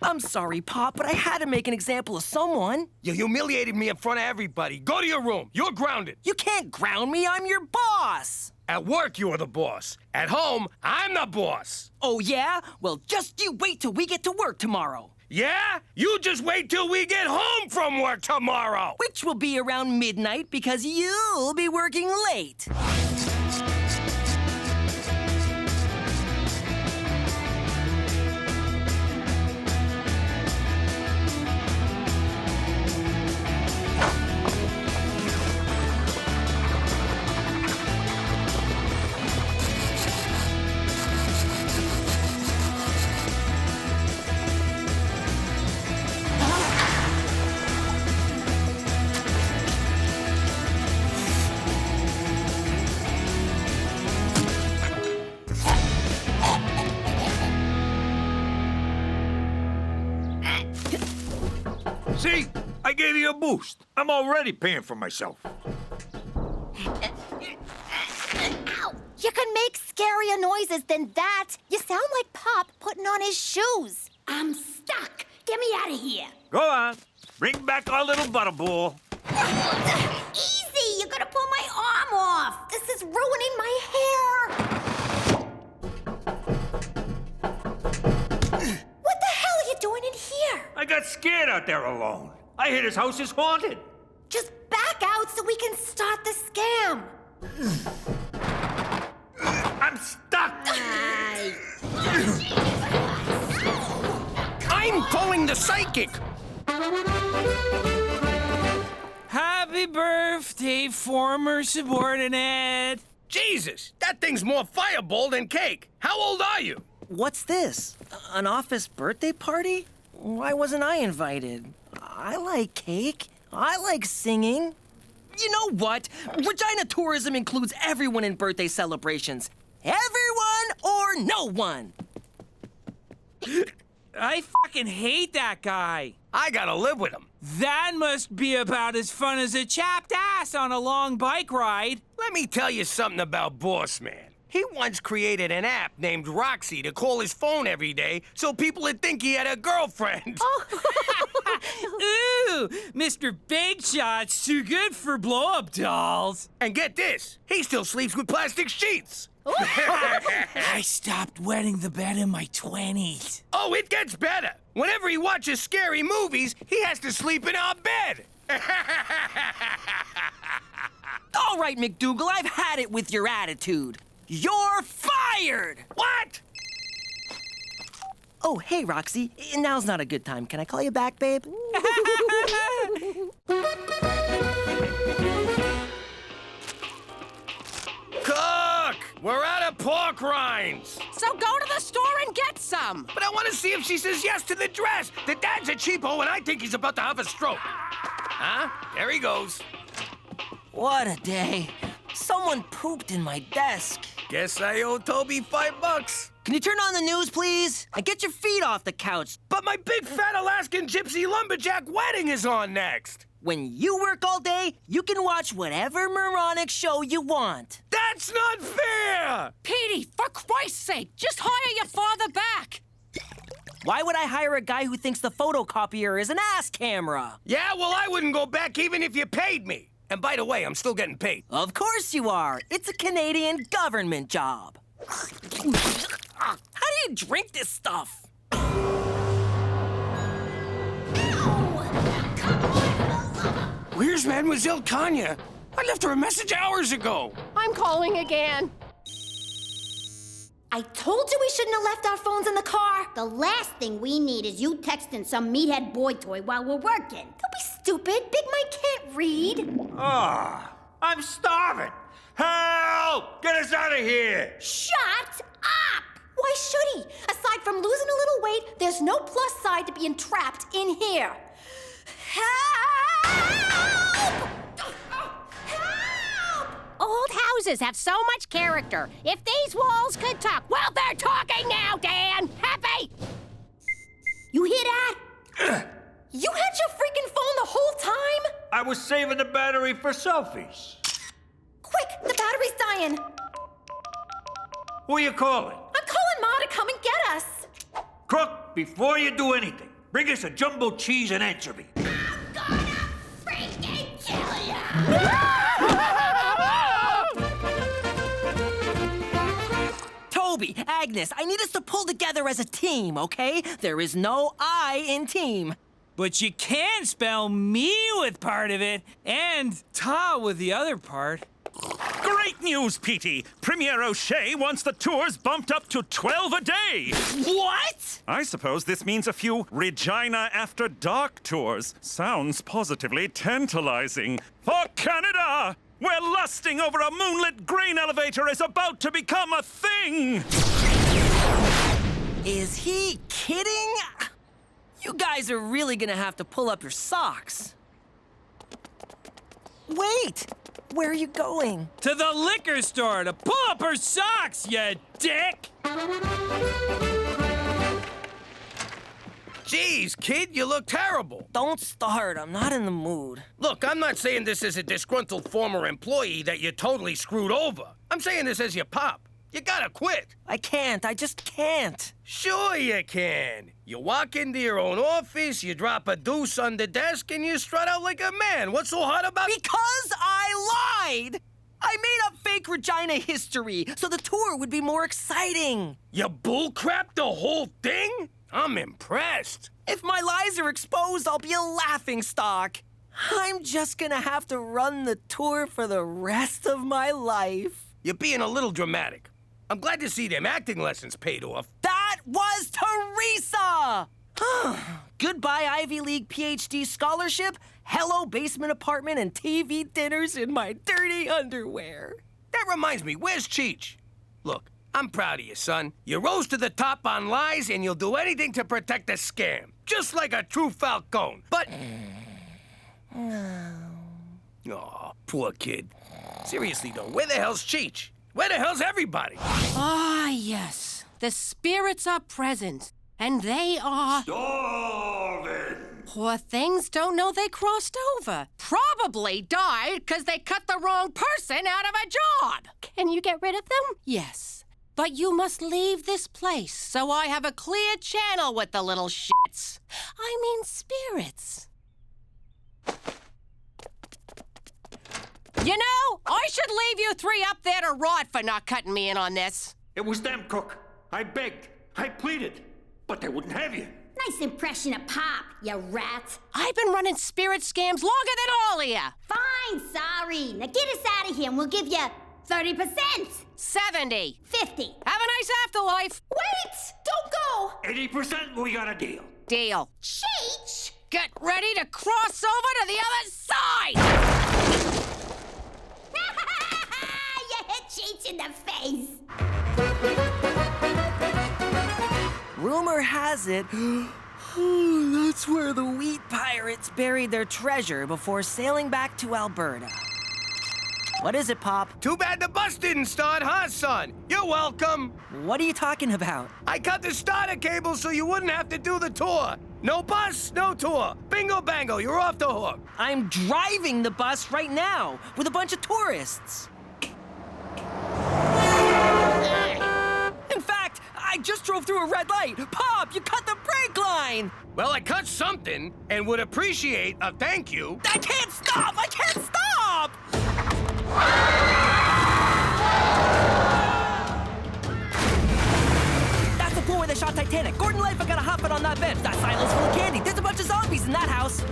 Speaker 13: I'm sorry, Pop, but I had to make an example of someone.
Speaker 1: You humiliated me in front of everybody. Go to your room. You're grounded.
Speaker 13: You can't ground me. I'm your boss.
Speaker 1: At work, you're the boss. At home, I'm the boss.
Speaker 13: Oh, yeah? Well, just you wait till we get to work tomorrow.
Speaker 1: Yeah? You just wait till we get home from work tomorrow.
Speaker 13: Which will be around midnight because you'll be working late.
Speaker 7: See? I gave you a boost. I'm already paying for myself.
Speaker 15: Ow! You can make scarier noises than that. You sound like Pop putting on his shoes.
Speaker 10: I'm stuck. Get me out of here.
Speaker 7: Go on. Bring back our little butterball.
Speaker 10: Easy! You're gonna pull my arm off.
Speaker 15: This is ruining my hair. What the hell are you doing in here?
Speaker 7: I got scared out there alone. I hear this house is haunted.
Speaker 15: Just back out so we can start the scam.
Speaker 7: I'm stuck.
Speaker 1: I'm calling the psychic.
Speaker 16: Happy birthday, former subordinate.
Speaker 1: Jesus, that thing's more fireball than cake. How old are you?
Speaker 13: What's this? An office birthday party? Why wasn't I invited? I like cake. I like singing. You know what? Regina tourism includes everyone in birthday celebrations. Everyone or no one.
Speaker 16: I fucking hate that guy.
Speaker 1: I gotta live with him.
Speaker 16: That must be about as fun as a chapped ass on a long bike ride.
Speaker 1: Let me tell you something about Boss Man. He once created an app named Roxy to call his phone every day so people would think he had a girlfriend.
Speaker 16: Ooh, Mr. Big Shot's too good for blow-up dolls.
Speaker 1: And get this, he still sleeps with plastic sheets.
Speaker 16: I stopped wetting the bed in my 20s.
Speaker 1: Oh, it gets better. Whenever he watches scary movies, he has to sleep in our bed.
Speaker 13: All right, McDougal, I've had it with your attitude. You're fired!
Speaker 1: What?
Speaker 13: Oh, hey, Roxy. Now's not a good time. Can I call you back, babe?
Speaker 1: Cook! We're out of pork rinds.
Speaker 12: So go to the store and get some.
Speaker 1: But I want to see if she says yes to the dress. The dad's a cheapo, and I think he's about to have a stroke. Huh? There he goes.
Speaker 13: What a day. Someone pooped in my desk.
Speaker 1: Guess I owe Toby $5.
Speaker 13: Can you turn on the news, please? And get your feet off the couch.
Speaker 1: But my big fat Alaskan gypsy lumberjack wedding is on next.
Speaker 13: When you work all day, you can watch whatever moronic show you want.
Speaker 1: That's not fair!
Speaker 12: Petey, for Christ's sake, just hire your father back.
Speaker 13: Why would I hire a guy who thinks the photocopier is an ass camera?
Speaker 1: Yeah, well, I wouldn't go back even if you paid me. And by the way, I'm still getting paid.
Speaker 13: Of course you are. It's a Canadian government job. How do you drink this stuff?
Speaker 1: Where's Mademoiselle Tanya? I left her a message hours ago.
Speaker 12: I'm calling again.
Speaker 15: I told you we shouldn't have left our phones in the car.
Speaker 10: The last thing we need is you texting some meathead boy toy while we're working.
Speaker 15: Don't be stupid. Big Mike can't read.
Speaker 7: I'm starving. Help! Get us out of here!
Speaker 15: Shut up! Why should he? Aside from losing a little weight, there's no plus side to being trapped in here. Help!
Speaker 12: Old houses have so much character. If these walls could talk, well, they're talking now, Dan. Happy?
Speaker 10: You hear that?
Speaker 15: You had your freaking phone the whole time?
Speaker 7: I was saving the battery for selfies.
Speaker 15: Quick, the battery's dying.
Speaker 7: Who are you calling?
Speaker 15: I'm calling Ma to come and get us.
Speaker 7: Crook, before you do anything, bring us a jumbo cheese and anchovy.
Speaker 10: I'm gonna freaking kill ya!
Speaker 13: Toby, Agnes, I need us to pull together as a team, okay? There is no I in team.
Speaker 16: But you can spell me with part of it and ta with the other part.
Speaker 8: Great news, Petey! Premier O'Shea wants the tours bumped up to 12 a day!
Speaker 13: What?
Speaker 8: I suppose this means a few Regina After Dark tours. Sounds positively tantalizing. For Canada, where lusting over a moonlit grain elevator is about to become a thing!
Speaker 13: Is he kidding? You guys are really gonna have to pull up your socks. Wait! Where are you going?
Speaker 16: To the liquor store to pull up her socks, you dick!
Speaker 1: Jeez, kid, you look terrible.
Speaker 13: Don't start. I'm not in the mood.
Speaker 1: Look, I'm not saying this as a disgruntled former employee that you totally screwed over. I'm saying this as your pop. You gotta quit.
Speaker 13: I can't. I just can't.
Speaker 1: Sure you can. You walk into your own office, you drop a deuce on the desk, and you strut out like a man. What's so hard about...
Speaker 13: Because I lied! I made up fake Regina history so the tour would be more exciting.
Speaker 1: You bullcrap the whole thing? I'm impressed.
Speaker 13: If my lies are exposed, I'll be a laughingstock. I'm just gonna have to run the tour for the rest of my life.
Speaker 1: You're being a little dramatic. I'm glad to see them acting lessons paid off.
Speaker 13: That was Theresa! Goodbye Ivy League PhD scholarship, hello basement apartment, and TV dinners in my dirty underwear.
Speaker 1: That reminds me, where's Cheech? Look, I'm proud of you, son. You rose to the top on lies, and you'll do anything to protect a scam. Just like a true Falcone. But... Oh, poor kid. Seriously, though, where the hell's Cheech? Where the hell's everybody?
Speaker 12: Ah, yes. The spirits are present, and they are...
Speaker 7: Starving!
Speaker 12: Poor things don't know they crossed over. Probably died because they cut the wrong person out of a job. Can you get rid of them? Yes. But you must leave this place so I have a clear channel with the little shits. I mean spirits. You know, I should leave you three up there to rot for not cutting me in on this.
Speaker 7: It was them, Cook. I begged. I pleaded. But they wouldn't have you.
Speaker 10: Nice impression of Pop, you rat.
Speaker 12: I've been running spirit scams longer than all of you.
Speaker 10: Fine, sorry. Now get us out of here and we'll give you 30%.
Speaker 12: 70.
Speaker 10: 50.
Speaker 12: Have a nice afterlife.
Speaker 10: Wait! Don't go!
Speaker 7: 80%, we got a deal.
Speaker 12: Deal.
Speaker 10: Cheech!
Speaker 12: Get ready to cross over to the other side!
Speaker 10: You hit Cheech in the face.
Speaker 13: Rumor has it, that's where the wheat pirates buried their treasure before sailing back to Alberta. What is it, Pop?
Speaker 1: Too bad the bus didn't start, huh, son? You're welcome.
Speaker 13: What are you talking about?
Speaker 1: I cut the starter cable so you wouldn't have to do the tour. No bus, no tour. Bingo bango, you're off the hook.
Speaker 13: I'm driving the bus right now with a bunch of tourists. In fact, I just drove through a red light. Pop, you cut the brake line.
Speaker 1: Well, I cut something and would appreciate a thank you.
Speaker 13: I can't stop! I can't stop! That's the floor where they shot Titanic. Gordon Lightfoot got a hot foot on that bench. That silo's full of candy. There's a bunch of zombies in that house.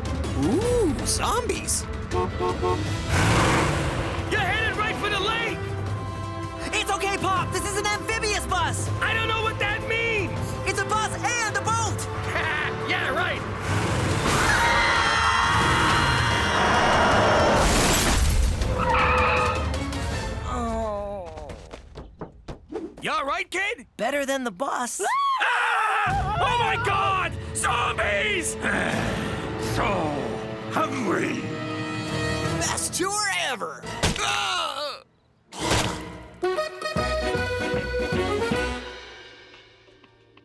Speaker 4: Ooh, zombies.
Speaker 1: You're headed right for the lake.
Speaker 13: It's okay, Pop. This is an amphibious bus.
Speaker 1: I don't know what that means.
Speaker 13: It's a bus and a boat.
Speaker 1: Yeah, right. You all right, kid?
Speaker 13: Better than the bus.
Speaker 7: Ah! Oh my God! Zombies! So hungry.
Speaker 4: Best tour ever.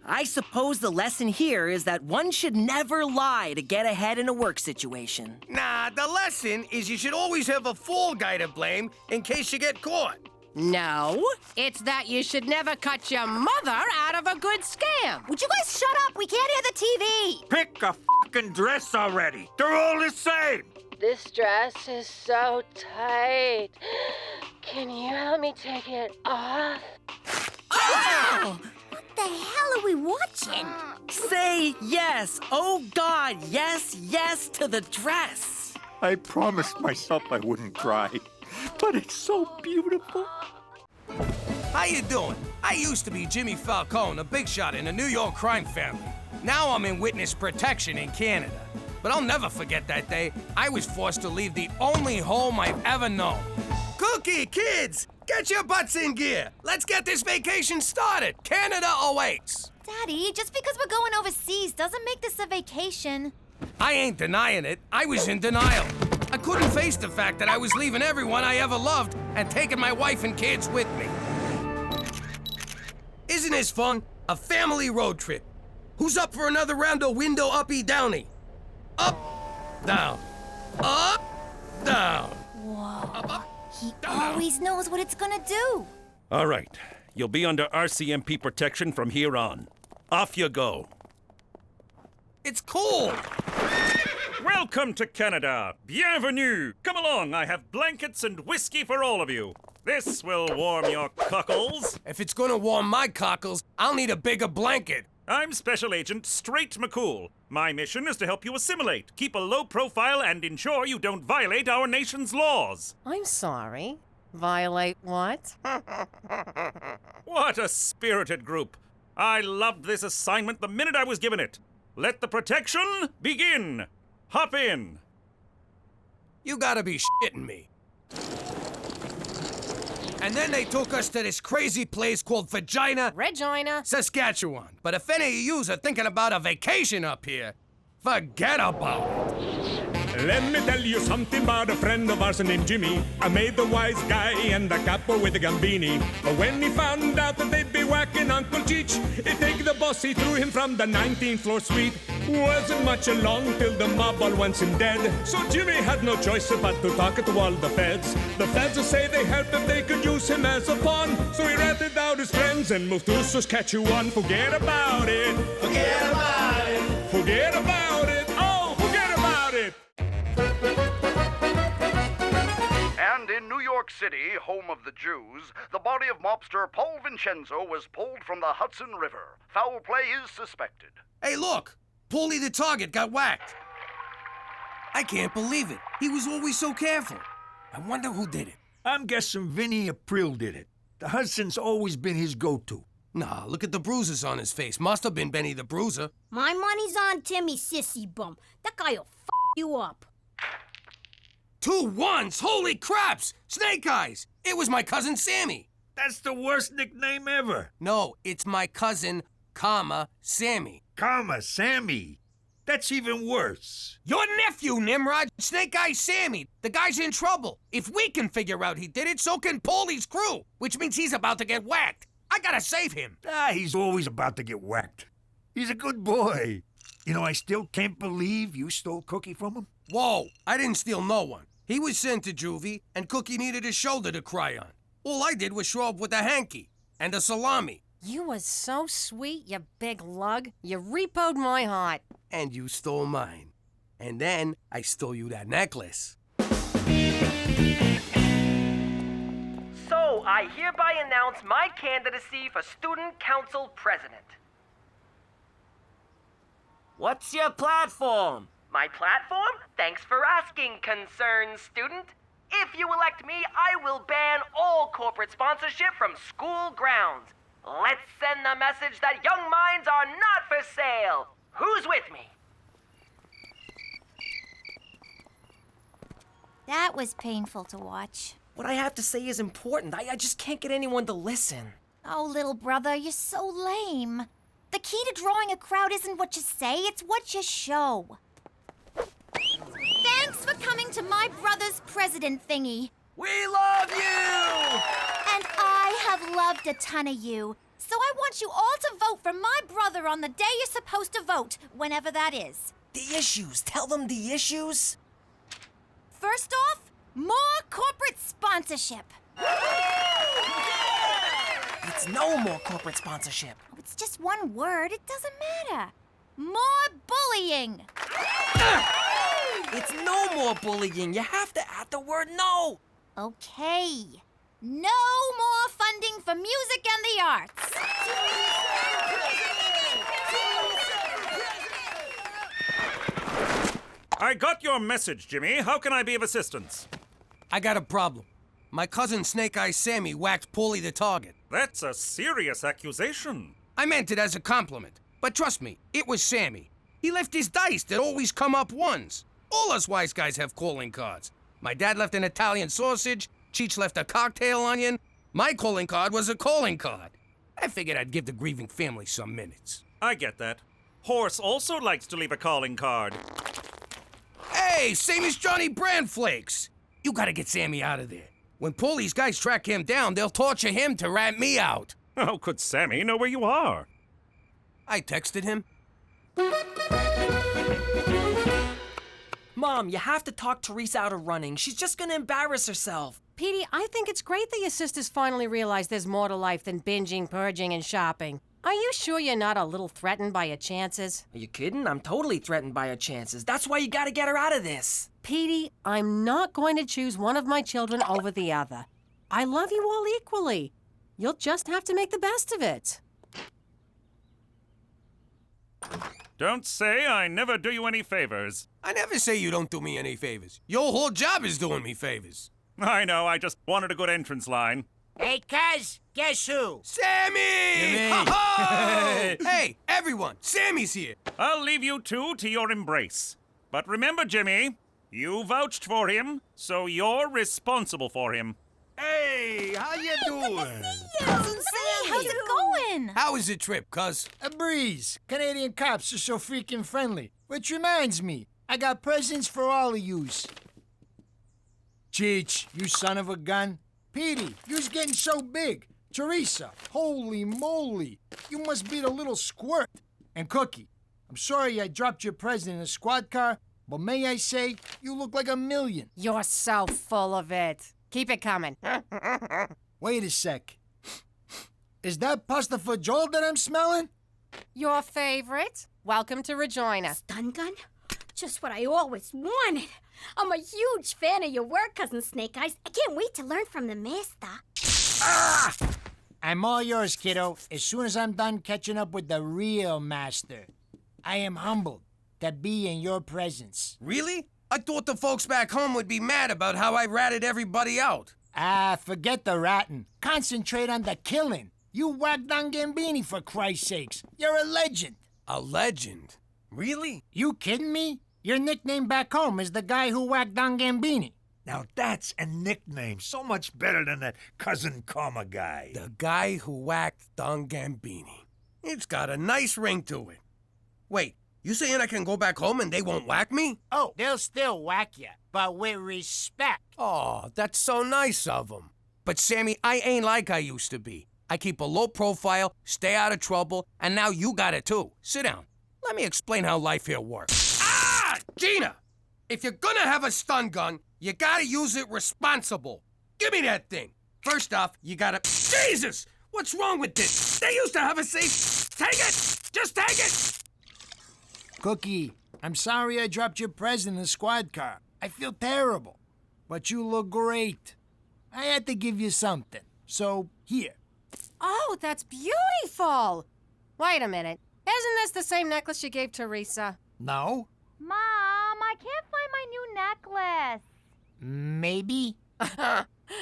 Speaker 13: I suppose the lesson here is that one should never lie to get ahead in a work situation.
Speaker 1: Nah, the lesson is you should always have a fall guy to blame in case you get caught.
Speaker 12: No, it's that you should never cut your mother out of a good scam.
Speaker 15: Would you guys shut up? We can't hear the TV.
Speaker 7: Pick a fucking dress already. They're all the same.
Speaker 9: This dress is so tight. Can you help me take it off?
Speaker 10: Oh! What the hell are we watching?
Speaker 13: Say yes. Oh, God, yes, yes to the dress.
Speaker 7: I promised myself I wouldn't cry, but it's so beautiful.
Speaker 1: How you doing? I used to be Jimmy Falcone, a big shot in a New York crime family. Now I'm in witness protection in Canada. But I'll never forget that day I was forced to leave the only home I've ever known. Cookie, kids, get your butts in gear. Let's get this vacation started. Canada awaits.
Speaker 15: Daddy, just because we're going overseas doesn't make this a vacation.
Speaker 1: I ain't denying it. I was in denial. I couldn't face the fact that I was leaving everyone I ever loved and taking my wife and kids with me. Isn't this fun? A family road trip. Who's up for another round of window uppy downy? Up, down, up, down.
Speaker 15: Whoa.
Speaker 1: Up,
Speaker 15: He always knows what it's gonna do.
Speaker 8: All right. You'll be under RCMP protection from here on. Off you go.
Speaker 1: It's cold.
Speaker 8: Welcome to Canada. Bienvenue. Come along. I have blankets and whiskey for all of you. This will warm your cockles.
Speaker 1: If it's gonna warm my cockles, I'll need a bigger blanket.
Speaker 8: I'm Special Agent McCool. My mission is to help you assimilate, keep a low profile, and ensure you don't violate our nation's laws.
Speaker 12: I'm sorry. Violate what?
Speaker 8: What a spirited group. I loved this assignment the minute I was given it. Let the protection begin. Hop in.
Speaker 1: You gotta be shitting me. And then they took us to this crazy place called
Speaker 12: Regina,
Speaker 1: Saskatchewan. But if any of yous are thinking about a vacation up here, forget about it.
Speaker 5: Let me tell you something about a friend of ours named Jimmy. I made the wise guy and the capo with the gambini. But when he found out that they'd be whacking Uncle Cheech, he take the boss, he threw him from the 19th floor suite. Wasn't much along till the mob all wants him dead. So Jimmy had no choice but to talk to all the feds. The feds will say they help if they could use him as a pawn. So he ratted out his friends and moved to Saskatchewan. Forget about it. Forget about it. Forget about it. Oh, forget about it.
Speaker 6: And in New York City, home of the Jews, the body of mobster Paul Vincenzo was pulled from the Hudson River. Foul play is suspected.
Speaker 1: Hey, look! Paulie the Target got whacked. I can't believe it. He was always so careful. I wonder who did it.
Speaker 7: I'm guessing Vinny April did it. The Hudson's always been his go-to.
Speaker 1: Nah, look at the bruises on his face. Must have been Benny the Bruiser.
Speaker 10: My money's on Timmy, sissy bum. That guy'll f you up.
Speaker 1: 2 1s! Holy craps! Snake Eyes! It was my cousin Sammy.
Speaker 7: That's the worst nickname ever.
Speaker 1: No, it's my cousin, Sammy.
Speaker 7: Sammy? That's even worse.
Speaker 1: Your nephew, Nimrod! Snake Eyes Sammy! The guy's in trouble. If we can figure out he did it, so can Paulie's crew. Which means he's about to get whacked. I gotta save him.
Speaker 7: He's always about to get whacked. He's a good boy. You know, I still can't believe you stole Cookie from him.
Speaker 1: Whoa, I didn't steal no one. He was sent to juvie, and Cookie needed a shoulder to cry on. All I did was show up with a hanky and a salami.
Speaker 12: You was so sweet, you big lug. You repoed my heart.
Speaker 1: And you stole mine. And then I stole you that necklace.
Speaker 13: So, I hereby announce my candidacy for Student Council President. What's your platform? My platform? Thanks for asking, concerned student. If you elect me, I will ban all corporate sponsorship from school grounds. Let's send the message that young minds are not for sale. Who's with me?
Speaker 15: That was painful to watch.
Speaker 13: What I have to say is important. I just can't get anyone to listen.
Speaker 15: Oh, little brother, you're so lame. The key to drawing a crowd isn't what you say, it's what you show. Thanks for coming to my brother's president thingy.
Speaker 1: We love you!
Speaker 15: And I have loved a ton of you. So I want you all to vote for my brother on the day you're supposed to vote, whenever that is.
Speaker 13: The issues. Tell them the issues.
Speaker 15: First off, more corporate sponsorship.
Speaker 13: It's no more corporate sponsorship.
Speaker 15: It's just one word. It doesn't matter. More bullying.
Speaker 13: It's no more bullying. You have to add the word no.
Speaker 15: Okay. No more funding for music and the arts.
Speaker 8: I got your message, Jimmy. How can I be of assistance?
Speaker 1: I got a problem. My cousin Snake Eyes Sammy whacked Paulie the Target.
Speaker 8: That's a serious accusation.
Speaker 1: I meant it as a compliment. But trust me, it was Sammy. He left his dice that always come up ones. All us wise guys have calling cards. My dad left an Italian sausage. Cheech left a cocktail onion. My calling card was a calling card. I figured I'd give the grieving family some minutes.
Speaker 8: I get that. Horse also likes to leave a calling card.
Speaker 1: Hey, same as Johnny Brand Flakes. You gotta get Sammy out of there. When Paulie's guys track him down, they'll torture him to rat me out.
Speaker 8: How could Sammy know where you are?
Speaker 1: I texted him.
Speaker 13: Mom, you have to talk Theresa out of running. She's just gonna embarrass herself.
Speaker 12: Petey, I think it's great that your sisters finally realize there's more to life than binging, purging, and shopping. Are you sure you're not a little threatened by your chances?
Speaker 13: Are you kidding? I'm totally threatened by her chances. That's why you gotta get her out of this.
Speaker 12: Petey, I'm not going to choose one of my children over the other. I love you all equally. You'll just have to make the best of it.
Speaker 8: Don't say I never do you any favors.
Speaker 1: I never say you don't do me any favors. Your whole job is doing me favors.
Speaker 8: I know, I just wanted a good entrance line.
Speaker 4: Hey, cuz, guess who?
Speaker 1: Sammy! Ho-ho! Hey, everyone, Sammy's here.
Speaker 8: I'll leave you two to your embrace. But remember, Jimmy, you vouched for him, so you're responsible for him.
Speaker 14: Hey, how you doing?
Speaker 15: How's it going?
Speaker 1: How was the trip, cuz?
Speaker 19: A breeze. Canadian cops are so freaking friendly. Which reminds me, I got presents for all of yous. Cheech, you son of a gun. Petey, you's getting so big. Theresa, holy moly. You must be the little squirt. And Cookie, I'm sorry I dropped your present in a squad car, but may I say, you look like a million.
Speaker 12: You're so full of it. Keep it coming.
Speaker 19: Wait a sec. Is that pasta fagioli that I'm smelling?
Speaker 12: Your favorite? Welcome to Regina.
Speaker 10: Stun gun? Just what I always wanted. I'm a huge fan of your work, Cousin Snake Eyes. I can't wait to learn from the master.
Speaker 19: Ah! I'm all yours, kiddo, as soon as I'm done catching up with the real master. I am humbled to be in your presence.
Speaker 1: Really? I thought the folks back home would be mad about how I ratted everybody out.
Speaker 19: Forget the ratting. Concentrate on the killing. You whacked on Gambini, for Christ's sakes. You're a legend.
Speaker 1: A legend? Really?
Speaker 19: You kidding me? Your nickname back home is the guy who whacked Don Gambini.
Speaker 20: Now that's a nickname so much better than that Cousin Karma guy.
Speaker 1: The guy who whacked Don Gambini. It's got a nice ring to it. Wait, you saying I can go back home and they won't whack me?
Speaker 19: Oh, they'll still whack you, but with respect.
Speaker 1: Oh, that's so nice of them. But Sammy, I ain't like I used to be. I keep a low profile, stay out of trouble, and now you got it too. Sit down. Let me explain how life here works. Ah! Gina! If you're gonna have a stun gun, you gotta use it responsible. Give me that thing. First off, you gotta... Jesus! What's wrong with this? They used to have a safe... Take it! Just take it!
Speaker 19: Cookie, I'm sorry I dropped your present in the squad car. I feel terrible. But you look great. I had to give you something. So, here.
Speaker 12: Oh, that's beautiful! Wait a minute. Isn't this the same necklace you gave Theresa?
Speaker 19: No.
Speaker 15: Mom, I can't find my new necklace.
Speaker 19: Maybe.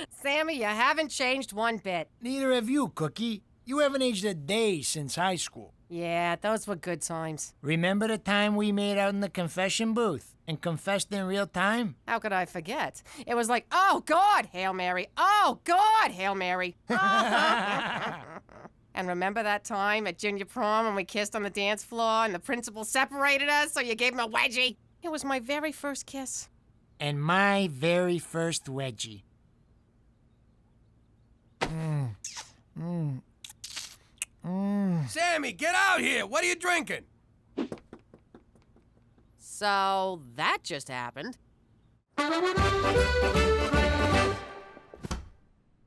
Speaker 12: Sammy, you haven't changed one bit.
Speaker 19: Neither have you, Cookie. You haven't aged a day since high school.
Speaker 12: Yeah, those were good times.
Speaker 19: Remember the time we made out in the confession booth and confessed in real time?
Speaker 12: How could I forget? It was like, oh, God, Hail Mary. Oh, God, Hail Mary. And remember that time at junior prom when we kissed on the dance floor and the principal separated us so you gave him a wedgie? It was my very first kiss.
Speaker 19: And my very first wedgie.
Speaker 1: Sammy, get out here! What are you drinking?
Speaker 12: So that just happened.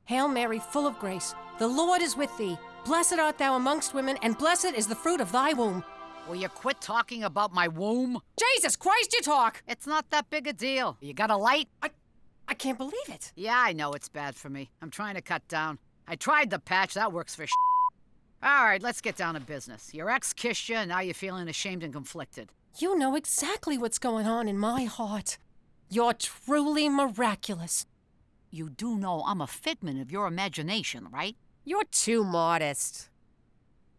Speaker 12: Hail Mary, full of grace, the Lord is with thee. Blessed art thou amongst women, and blessed is the fruit of thy womb.
Speaker 21: Will you quit talking about my womb?
Speaker 12: Jesus Christ, you talk!
Speaker 21: It's not that big a deal. You got a light?
Speaker 12: I can't believe it.
Speaker 21: Yeah, I know it's bad for me. I'm trying to cut down. I tried the patch. That works for All right, let's get down to business. Your ex kissed you, and now you're feeling ashamed and conflicted.
Speaker 12: You know exactly what's going on in my heart. You're truly miraculous.
Speaker 21: You do know I'm a figment of your imagination, right?
Speaker 12: You're too modest.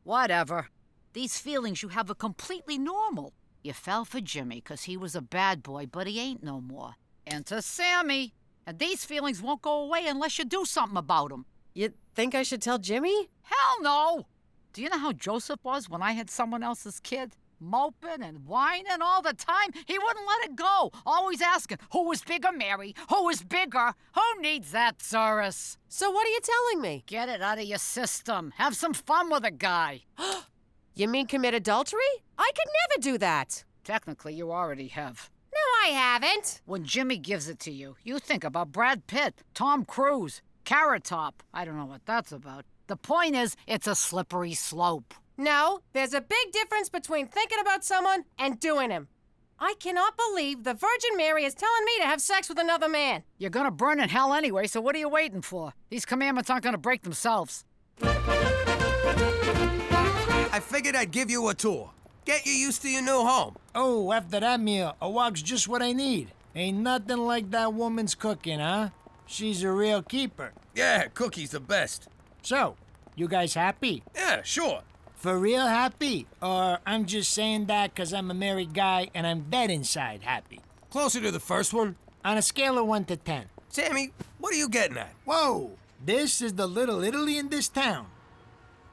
Speaker 21: Whatever. These feelings you have are completely normal. You fell for Jimmy because he was a bad boy, but he ain't no more. Enter Sammy. And these feelings won't go away unless you do something about them.
Speaker 12: You think I should tell Jimmy?
Speaker 21: Hell no! Do you know how Joseph was when I had someone else's kid? Moping and whining all the time. He wouldn't let it go. Always asking, who was bigger, Mary? Who was bigger? Who needs that, Theresa?
Speaker 12: So what are you telling me?
Speaker 21: Get it out of your system. Have some fun with a guy.
Speaker 12: You mean commit adultery? I could never do that.
Speaker 21: Technically, you already have.
Speaker 12: No, I haven't.
Speaker 21: When Jimmy gives it to you, you think about Brad Pitt, Tom Cruise, Carrot Top. I don't know what that's about. The point is, it's a slippery slope.
Speaker 12: No, there's a big difference between thinking about someone and doing him. I cannot believe the Virgin Mary is telling me to have sex with another man.
Speaker 21: You're gonna burn in hell anyway, so what are you waiting for? These commandments aren't gonna break themselves.
Speaker 1: I figured I'd give you a tour. Get you used to your new home.
Speaker 19: Oh, after that meal, a walk's just what I need. Ain't nothing like that woman's cooking, huh? She's a real keeper.
Speaker 1: Yeah, Cookie's the best.
Speaker 19: So, you guys happy?
Speaker 1: Yeah, sure.
Speaker 19: For real happy? Or I'm just saying that 'cause I'm a married guy and I'm dead inside happy?
Speaker 1: Closer to the first one.
Speaker 19: On a scale of 1 to 10.
Speaker 1: Sammy, what are you getting at?
Speaker 19: Whoa, this is the little Italy in this town.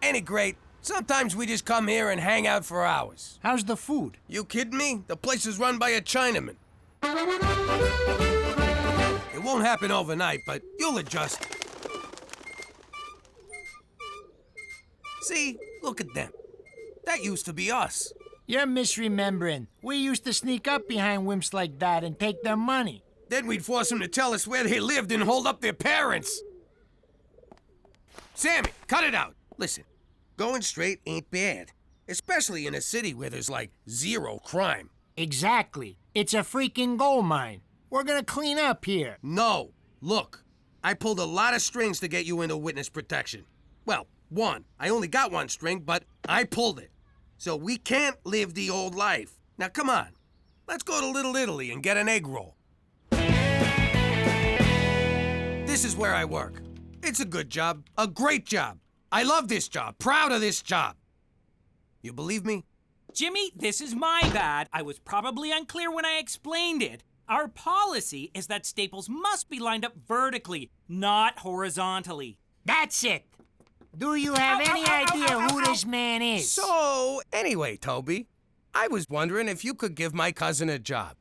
Speaker 1: Ain't it great? Sometimes we just come here and hang out for hours.
Speaker 19: How's the food?
Speaker 1: You kidding me? The place is run by a Chinaman. It won't happen overnight, but you'll adjust. See? Look at them. That used to be us.
Speaker 19: You're misremembering. We used to sneak up behind wimps like that and take their money.
Speaker 1: Then we'd force them to tell us where they lived and hold up their parents. Sammy, cut it out. Listen, going straight ain't bad. Especially in a city where there's like 0 crime.
Speaker 19: Exactly. It's a freaking gold mine. We're gonna clean up here.
Speaker 1: No. Look, I pulled a lot of strings to get you into witness protection. Well, one. I only got 1 string, but I pulled it. So we can't live the old life. Now, come on. Let's go to Little Italy and get an egg roll. This is where I work. It's a good job. A great job. I love this job. Proud of this job. You believe me?
Speaker 22: Jimmy, this is my bad. I was probably unclear when I explained it. Our policy is that staples must be lined up vertically, not horizontally.
Speaker 19: That's it. Do you have any idea who this man is?
Speaker 1: So, anyway, Toby, I was wondering if you could give my cousin a job.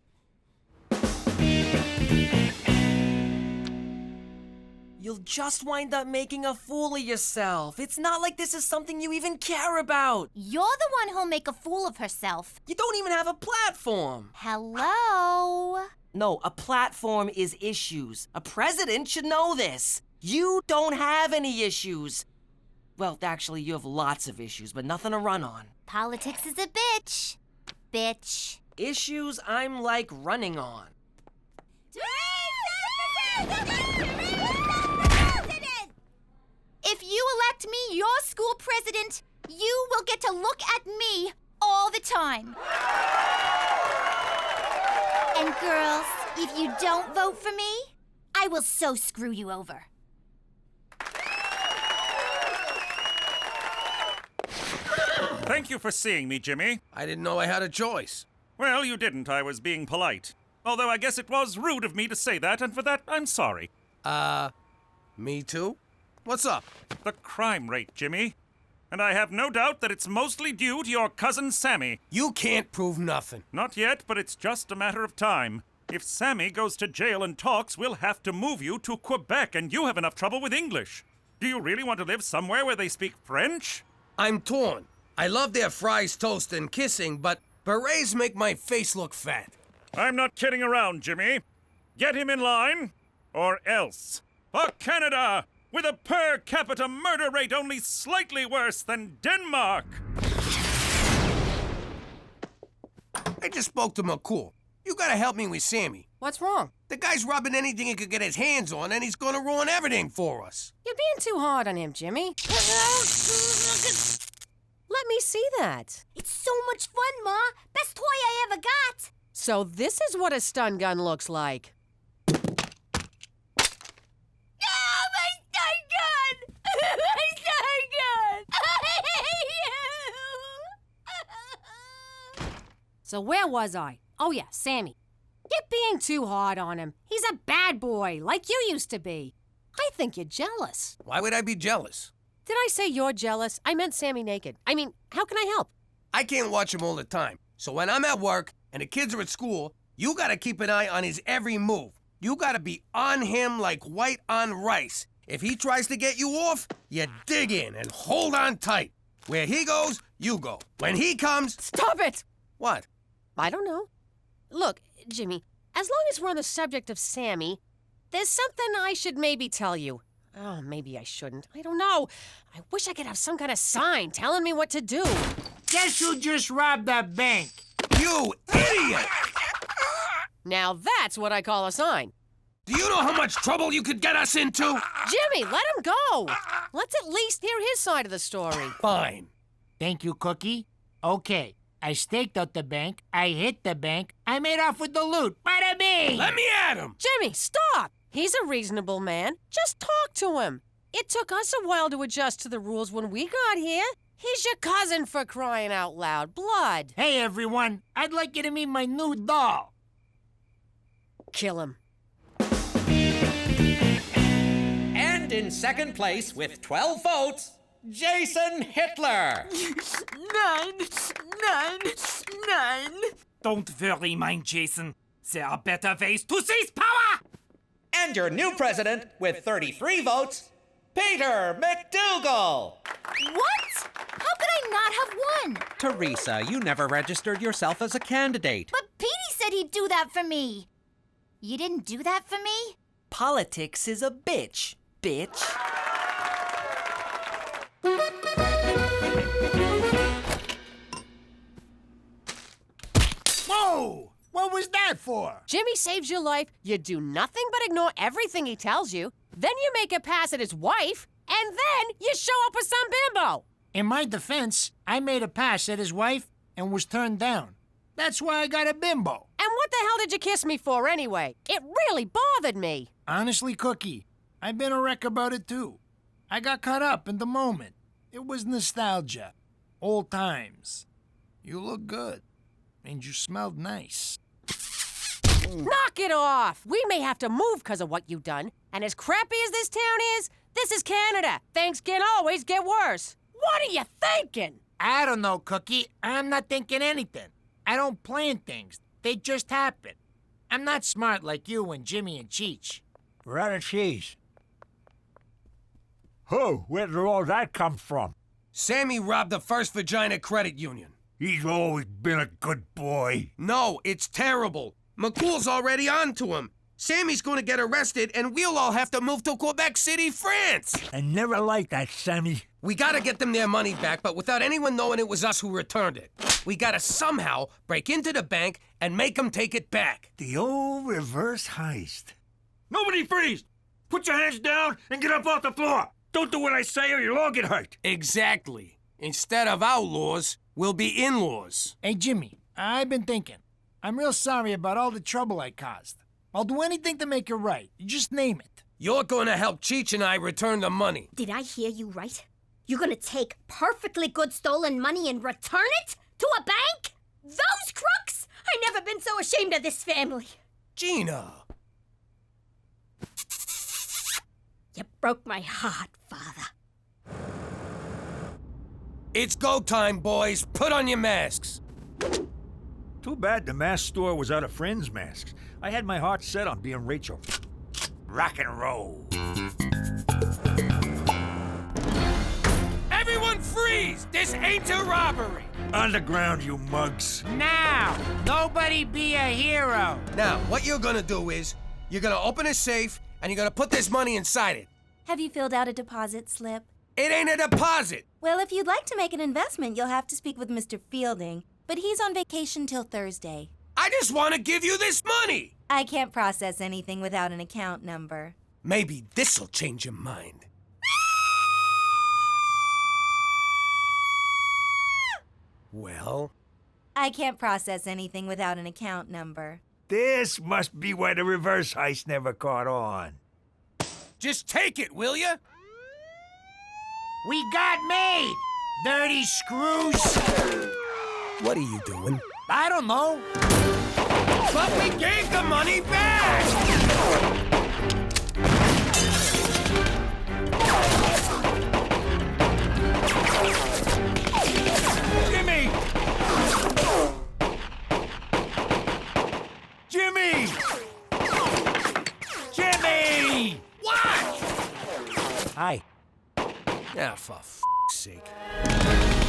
Speaker 13: You'll just wind up making a fool of yourself. It's not like this is something you even care about.
Speaker 15: You're the one who'll make a fool of herself.
Speaker 13: You don't even have a platform.
Speaker 15: Hello?
Speaker 13: No, a platform is issues. A president should know this. You don't have any issues. Well, actually, you have lots of issues, but nothing to run on.
Speaker 15: Politics is a bitch. Bitch.
Speaker 13: Issues I'm like running on.
Speaker 15: If you elect me your school president, you will get to look at me all the time. And girls, if you don't vote for me, I will so screw you over.
Speaker 8: Thank you for seeing me, Jimmy.
Speaker 1: I didn't know I had a choice.
Speaker 8: Well, you didn't. I was being polite. Although I guess it was rude of me to say that, and for that, I'm sorry.
Speaker 1: Me too? What's up?
Speaker 8: The crime rate, Jimmy. And I have no doubt that it's mostly due to your cousin Sammy.
Speaker 1: You can't prove nothing.
Speaker 8: Not yet, but it's just a matter of time. If Sammy goes to jail and talks, we'll have to move you to Quebec, and you have enough trouble with English. Do you really want to live somewhere where they speak French?
Speaker 1: I'm torn. I love their fries, toast, and kissing, but berets make my face look fat.
Speaker 8: I'm not kidding around, Jimmy. Get him in line, or else. For Canada, with a per capita murder rate only slightly worse than Denmark.
Speaker 1: I just spoke to McCool. You gotta help me with Sammy.
Speaker 12: What's wrong?
Speaker 1: The guy's rubbing anything he could get his hands on, and he's gonna ruin everything for us.
Speaker 12: You're being too hard on him, Jimmy. Let me see that.
Speaker 10: It's so much fun, Ma. Best toy I ever got.
Speaker 12: So this is what a stun gun looks like. So where was I? Oh yeah, Sammy. You're being too hard on him. He's a bad boy, like you used to be. I think you're jealous.
Speaker 1: Why would I be jealous?
Speaker 12: Did I say you're jealous? I meant Sammy naked. I mean, how can I help?
Speaker 1: I can't watch him all the time. So when I'm at work and the kids are at school, you gotta keep an eye on his every move. You gotta be on him like white on rice. If he tries to get you off, you dig in and hold on tight. Where he goes, you go. When he comes...
Speaker 12: Stop it!
Speaker 1: What?
Speaker 12: I don't know. Look, Jimmy, as long as we're on the subject of Sammy, there's something I should maybe tell you. Oh, maybe I shouldn't. I don't know. I wish I could have some kind of sign telling me what to do.
Speaker 19: Guess who just robbed that bank?
Speaker 1: You idiot!
Speaker 12: Now that's what I call a sign.
Speaker 1: Do you know how much trouble you could get us into?
Speaker 12: Jimmy, let him go. Let's at least hear his side of the story.
Speaker 1: Fine.
Speaker 19: Thank you, Cookie. Okay, I staked out the bank, I hit the bank, I made off with the loot. Bada bing!
Speaker 1: Let me at him!
Speaker 12: Jimmy, stop! He's a reasonable man. Just talk to him. It took us a while to adjust to the rules when we got here. He's your cousin, for crying out loud. Blood.
Speaker 19: Hey, everyone. I'd like you to meet my new doll.
Speaker 12: Kill him.
Speaker 17: And in second place with 12 votes, Jason Hitler.
Speaker 22: 9. Don't worry, mein Jason. There are better ways to seize power!
Speaker 17: And your new president with 33 votes, Peter McDougal.
Speaker 15: What? How could I not have won?
Speaker 17: Theresa, you never registered yourself as a candidate.
Speaker 15: But Petey said he'd do that for me. You didn't do that for me?
Speaker 13: Politics is a bitch.
Speaker 19: Whoa! What was that for?
Speaker 12: Jimmy saves your life, you do nothing but ignore everything he tells you, then you make a pass at his wife, and then you show up with some bimbo.
Speaker 19: In my defense, I made a pass at his wife and was turned down. That's why I got a bimbo.
Speaker 12: And what the hell did you kiss me for anyway? It really bothered me.
Speaker 19: Honestly, Cookie, I've been a wreck about it too. I got caught up in the moment. It was nostalgia. Old times. You look good. And you smelled nice.
Speaker 12: Knock it off! We may have to move because of what you've done. And as crappy as this town is, this is Canada. Things can always get worse. What are you thinking?
Speaker 19: I don't know, Cookie. I'm not thinking anything. I don't plan things. They just happen. I'm not smart like you and Jimmy and Cheech.
Speaker 20: We're out of cheese. Oh, where did all that come from?
Speaker 1: Sammy robbed the First Vagina Credit Union.
Speaker 20: He's always been a good boy.
Speaker 1: No, it's terrible. McCool's already on to him. Sammy's gonna get arrested, and we'll all have to move to Quebec City, France.
Speaker 20: I never liked that, Sammy.
Speaker 1: We gotta get them their money back, but without anyone knowing it was us who returned it. We gotta somehow break into the bank and make them take it back.
Speaker 20: The old reverse heist.
Speaker 7: Nobody freeze! Put your hands down and get up off the floor! Don't do what I say or you'll all get hurt.
Speaker 1: Exactly. Instead of outlaws, we'll be in-laws.
Speaker 19: Hey, Jimmy, I've been thinking. I'm real sorry about all the trouble I caused. I'll do anything to make it right. You just name it.
Speaker 1: You're gonna help Cheech and I return the money.
Speaker 10: Did I hear you right? You're gonna take perfectly good stolen money and return it to a bank? Those crooks! I've never been so ashamed of this family.
Speaker 1: Gina.
Speaker 10: You broke my heart, Father.
Speaker 1: It's go time, boys. Put on your masks.
Speaker 20: Too bad the mask store was out of friends' masks. I had my heart set on being Rachel. Rock and roll.
Speaker 1: Everyone freeze! This ain't a robbery!
Speaker 20: Underground, you mugs.
Speaker 19: Now, nobody be a hero.
Speaker 1: Now, what you're gonna do is, you're gonna open a safe, and you're gonna put this money inside it.
Speaker 18: Have you filled out a deposit slip?
Speaker 1: It ain't a deposit!
Speaker 18: Well, if you'd like to make an investment, you'll have to speak with Mr. Fielding, but he's on vacation till Thursday.
Speaker 1: I just want to give you this money!
Speaker 18: I can't process anything without an account number.
Speaker 1: Maybe this'll change your mind. Well?
Speaker 18: I can't process anything without an account number.
Speaker 20: This must be why the reverse heist never caught on.
Speaker 1: Just take it, will ya?
Speaker 19: We got made! Dirty screws!
Speaker 1: What are you doing?
Speaker 19: I don't know.
Speaker 1: But we gave the money back!
Speaker 7: Jimmy! Jimmy! Jimmy!
Speaker 1: What?
Speaker 20: Hi.
Speaker 1: Ah, for f***'s sake.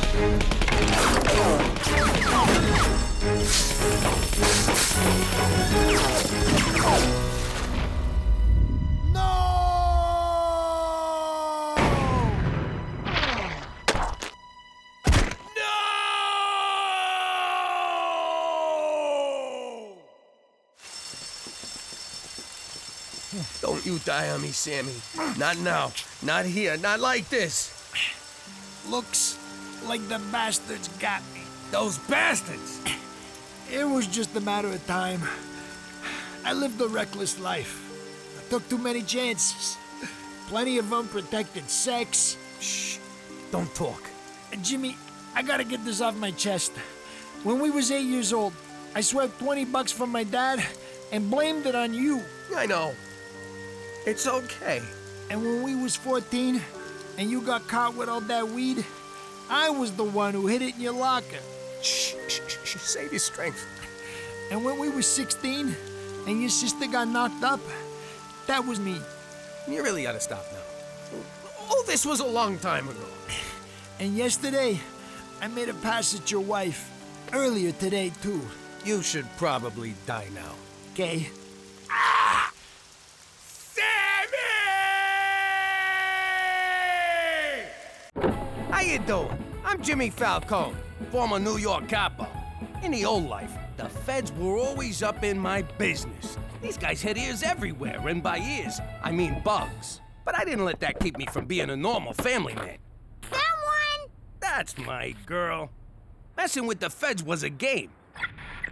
Speaker 1: Don't you die on me, Sammy. Not now. Not here. Not like this.
Speaker 19: Looks like the bastards got me.
Speaker 1: Those bastards!
Speaker 19: It was just a matter of time. I lived a reckless life. I took too many chances. Plenty of unprotected sex.
Speaker 1: Shh. Don't talk.
Speaker 19: And Jimmy, I gotta get this off my chest. When we was 8 years old, I swept 20 bucks from my dad and blamed it on you.
Speaker 1: I know. It's okay.
Speaker 19: And when we was 14 and you got caught with all that weed, I was the one who hid it in your locker.
Speaker 1: Shh. Save your strength.
Speaker 19: And when we were 16 and your sister got knocked up, that was me.
Speaker 1: You really gotta stop now. All this was a long time ago.
Speaker 19: And yesterday, I made a pass at your wife. Earlier today, too.
Speaker 1: You should probably die now.
Speaker 19: Okay.
Speaker 1: How you doing? I'm Jimmy Falcone, former New York capo. In the old life, the feds were always up in my business. These guys had ears everywhere, and by ears, I mean bugs. But I didn't let that keep me from being a normal family man.
Speaker 10: Someone!
Speaker 1: That's my girl. Messing with the feds was a game.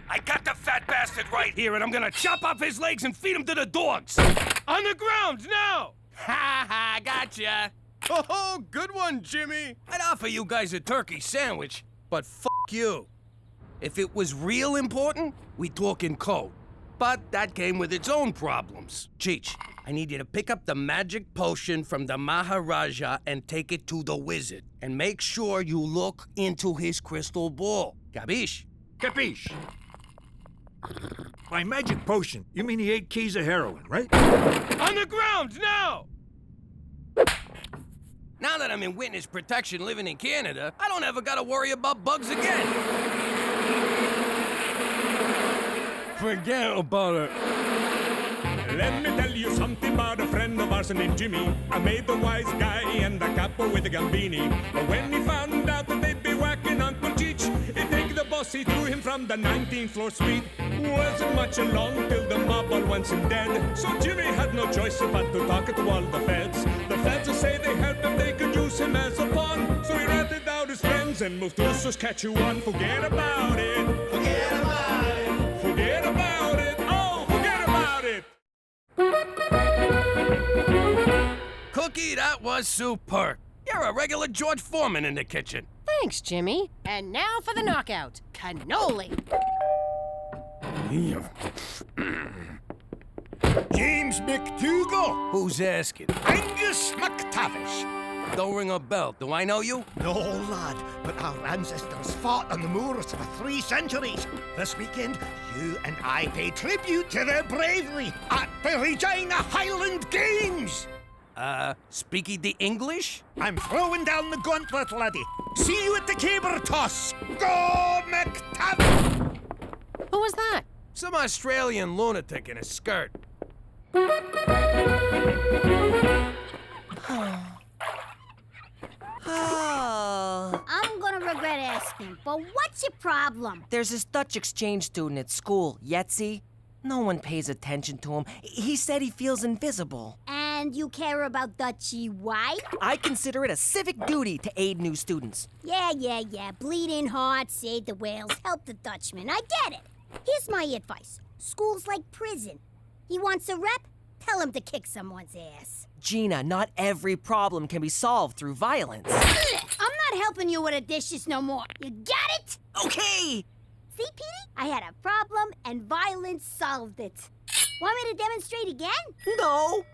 Speaker 1: I got the fat bastard right here, and I'm gonna chop off his legs and feed him to the dogs. On the ground, now! Ha ha, gotcha. Oh, good one, Jimmy. I'd offer you guys a turkey sandwich, but fuck you. If it was real important, we'd talk in code. But that came with its own problems. Cheech, I need you to pick up the magic potion from the Maharaja and take it to the wizard. And make sure you look into his crystal ball. Capiche?
Speaker 7: Capiche. By magic potion, you mean the 8 keys of heroin, right?
Speaker 1: On the ground, now! Now that I'm in witness protection living in Canada, I don't ever gotta worry about bugs again. Forget about it.
Speaker 5: Let me tell you something about a friend of ours named Jimmy. I made the wise guy and the capo with a gambini. But when he found out that they'd be whacking Uncle Cheech, he'd take the boss, he threw him from the 19th floor suite. Wasn't much along till the mob all went him dead. So Jimmy had no choice but to talk to all the feds. The feds say they heard that they could use him as a pawn. So he ratted out his friends and moved to Saskatchewan. Forget about it. Forget about it. Forget about it. Oh, forget about it.
Speaker 1: Cookie, that was superb. You're a regular George Foreman in the kitchen.
Speaker 12: Thanks, Jimmy. And now for the knockout. Cannoli.
Speaker 14: James McDougal.
Speaker 1: Who's asking?
Speaker 14: Angus McTavish.
Speaker 1: Don't ring a bell. Do I know you?
Speaker 14: No, lad, but our ancestors fought on the moors for 3 centuries. This weekend, you and I pay tribute to their bravery at the Regina Highland Games.
Speaker 1: Speaking the English?
Speaker 14: I'm throwing down the gauntlet, laddie. See you at the caber toss. Go, McTavish!
Speaker 12: Who was that?
Speaker 1: Some Australian lunatic in a skirt.
Speaker 10: Oh. I'm gonna regret asking, but what's your problem?
Speaker 13: There's this Dutch exchange student at school, Yetzi. No one pays attention to him. He said he feels invisible.
Speaker 10: And you care about Dutchie why?
Speaker 13: I consider it a civic duty to aid new students.
Speaker 10: Yeah. Bleeding heart, save the whales, help the Dutchman. I get it. Here's my advice. School's like prison. He wants a rep? Tell him to kick someone's ass.
Speaker 13: Gina, not every problem can be solved through violence.
Speaker 10: I'm not helping you with the dishes no more. You got it?
Speaker 13: Okay.
Speaker 10: See, Petey? I had a problem and violence solved it. Want me to demonstrate again?
Speaker 13: No.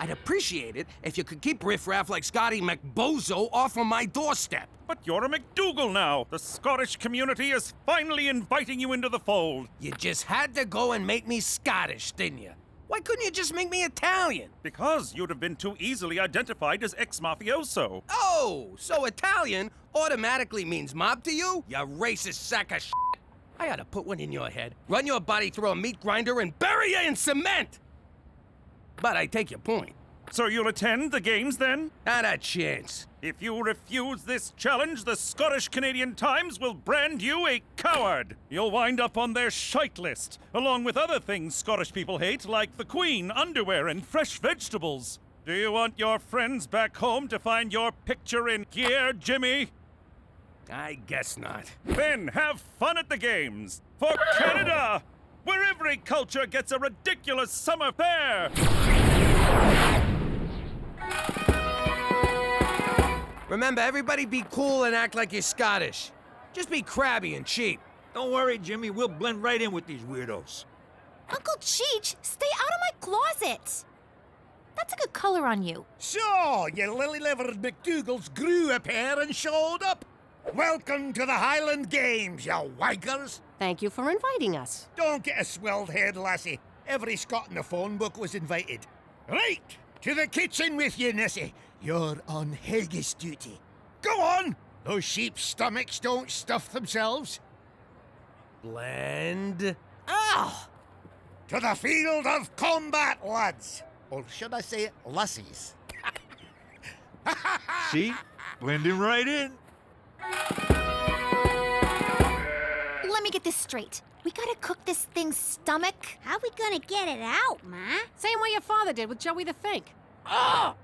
Speaker 1: I'd appreciate it if you could keep riffraff like Scotty McBozo off of my doorstep.
Speaker 8: But you're a McDougal now. The Scottish community is finally inviting you into the fold.
Speaker 1: You just had to go and make me Scottish, didn't you? Why couldn't you just make me Italian?
Speaker 8: Because you'd have been too easily identified as ex-mafioso.
Speaker 1: Oh, so Italian automatically means mob to you? You racist sack of shit. I ought to put one in your head, run your body through a meat grinder, and bury you in cement! But I take your point.
Speaker 8: So you'll attend the games then?
Speaker 1: Not a chance.
Speaker 8: If you refuse this challenge, the Scottish Canadian Times will brand you a coward. You'll wind up on their shite list, along with other things Scottish people hate, like the Queen, underwear, and fresh vegetables. Do you want your friends back home to find your picture in gear, Jimmy?
Speaker 1: I guess not.
Speaker 8: Then have fun at the games. For Canada, where every culture gets a ridiculous summer fair.
Speaker 1: Remember, everybody be cool and act like you're Scottish. Just be crabby and cheap.
Speaker 7: Don't worry, Jimmy. We'll blend right in with these weirdos.
Speaker 15: Uncle Cheech, stay out of my closet. That's a good color on you.
Speaker 14: So, you lily-livered McDougalls grew a pair and showed up. Welcome to the Highland Games, you wankers.
Speaker 12: Thank you for inviting us.
Speaker 14: Don't get a swelled head, lassie. Every Scot in the phone book was invited. Right, to the kitchen with you, Nessie. You're on haggis duty. Go on! Those sheep's stomachs don't stuff themselves.
Speaker 1: Blend.
Speaker 14: Ah! To the field of combat, lads. Or should I say lassies?
Speaker 7: See? Blending right in.
Speaker 15: Let me get this straight. We gotta cook this thing's stomach.
Speaker 10: How we gonna get it out, Ma?
Speaker 12: Same way your father did with Joey the Fink. Oh!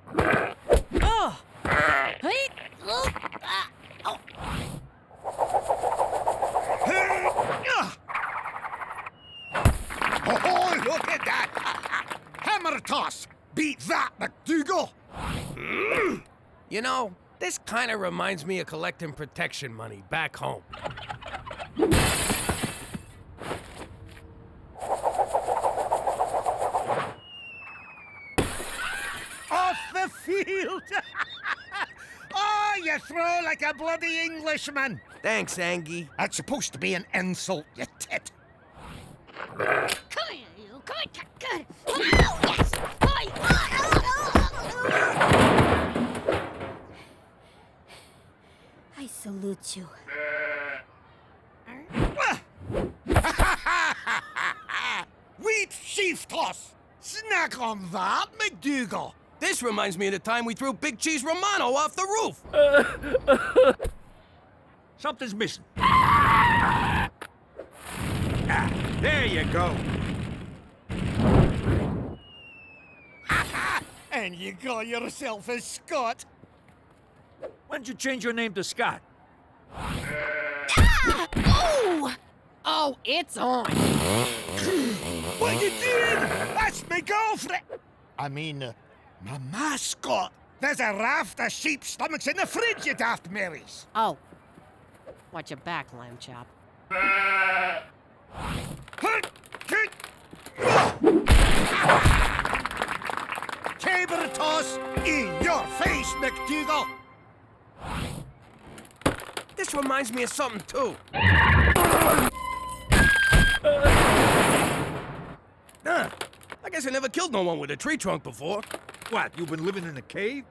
Speaker 12: Oh! Hey! Oh! Oh!
Speaker 14: Oh, look at that! Hammer toss! Beat that, McDougal!
Speaker 1: You know, this kind of reminds me of collecting protection money back home.
Speaker 14: Off the field! Oh, you throw like a bloody Englishman!
Speaker 1: Thanks, Angie.
Speaker 14: That's supposed to be an insult, you tit.
Speaker 10: Come here, you. Come on, good. Oh, yes. I salute you.
Speaker 14: Wheat sheaf toss! Snack on that, McDougal!
Speaker 1: This reminds me of the time we threw Big Cheese Romano off the roof.
Speaker 7: Something's missing. There you go.
Speaker 14: And you call yourself a Scot?
Speaker 7: When'd you change your name to Scott?
Speaker 15: Ah! Oh!
Speaker 12: Oh, it's on.
Speaker 14: What you doing? That's my girlfriend! I mean, my mascot. There's a raft of sheep stomachs in the fridge, you daft Marys.
Speaker 12: Oh. Watch your back, lamb chop.
Speaker 14: Caber toss in your face, McDougal!
Speaker 1: This reminds me of something, too. I guess I never killed no one with a tree trunk before.
Speaker 7: What, you've been living in a cave?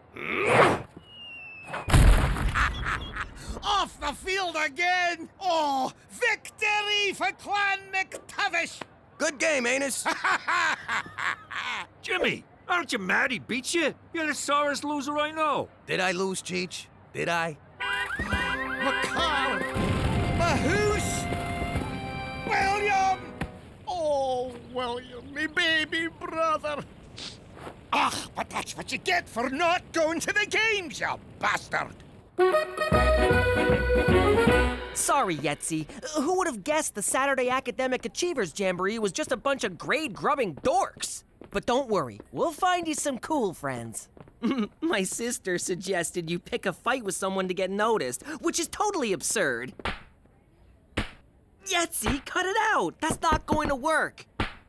Speaker 14: Off the field again! Oh, victory for Clan McTavish!
Speaker 1: Good game, Anus.
Speaker 7: Jimmy, aren't you mad he beat you? You're the sorest loser I know.
Speaker 1: Did I lose, Cheech? Did I?
Speaker 14: McCall! Mahoose! William! Oh, William, me baby brother! Ah, but that's what you get for not going to the games, you bastard!
Speaker 13: Sorry, Yetzi. Who would have guessed the Saturday Academic Achievers Jamboree was just a bunch of grade-grubbing dorks? But don't worry, we'll find you some cool friends. My sister suggested you pick a fight with someone to get noticed, which is totally absurd. Yetzi, cut it out! That's not going to work!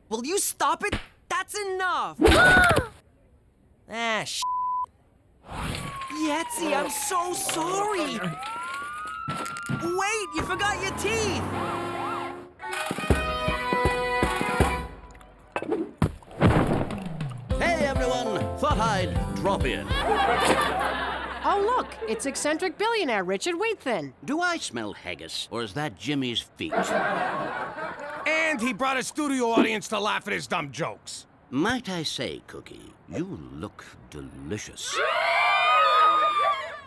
Speaker 13: Will you stop it? That's enough! Shh. Yetzi, I'm so sorry! Wait, you forgot your teeth!
Speaker 2: thought I'd drop in.
Speaker 12: Oh, look, it's eccentric billionaire Richard Wheatthin.
Speaker 2: Do I smell haggis, or is that Jimmy's feet?
Speaker 1: And he brought a studio audience to laugh at his dumb jokes.
Speaker 2: Might I say, Cookie, you look delicious.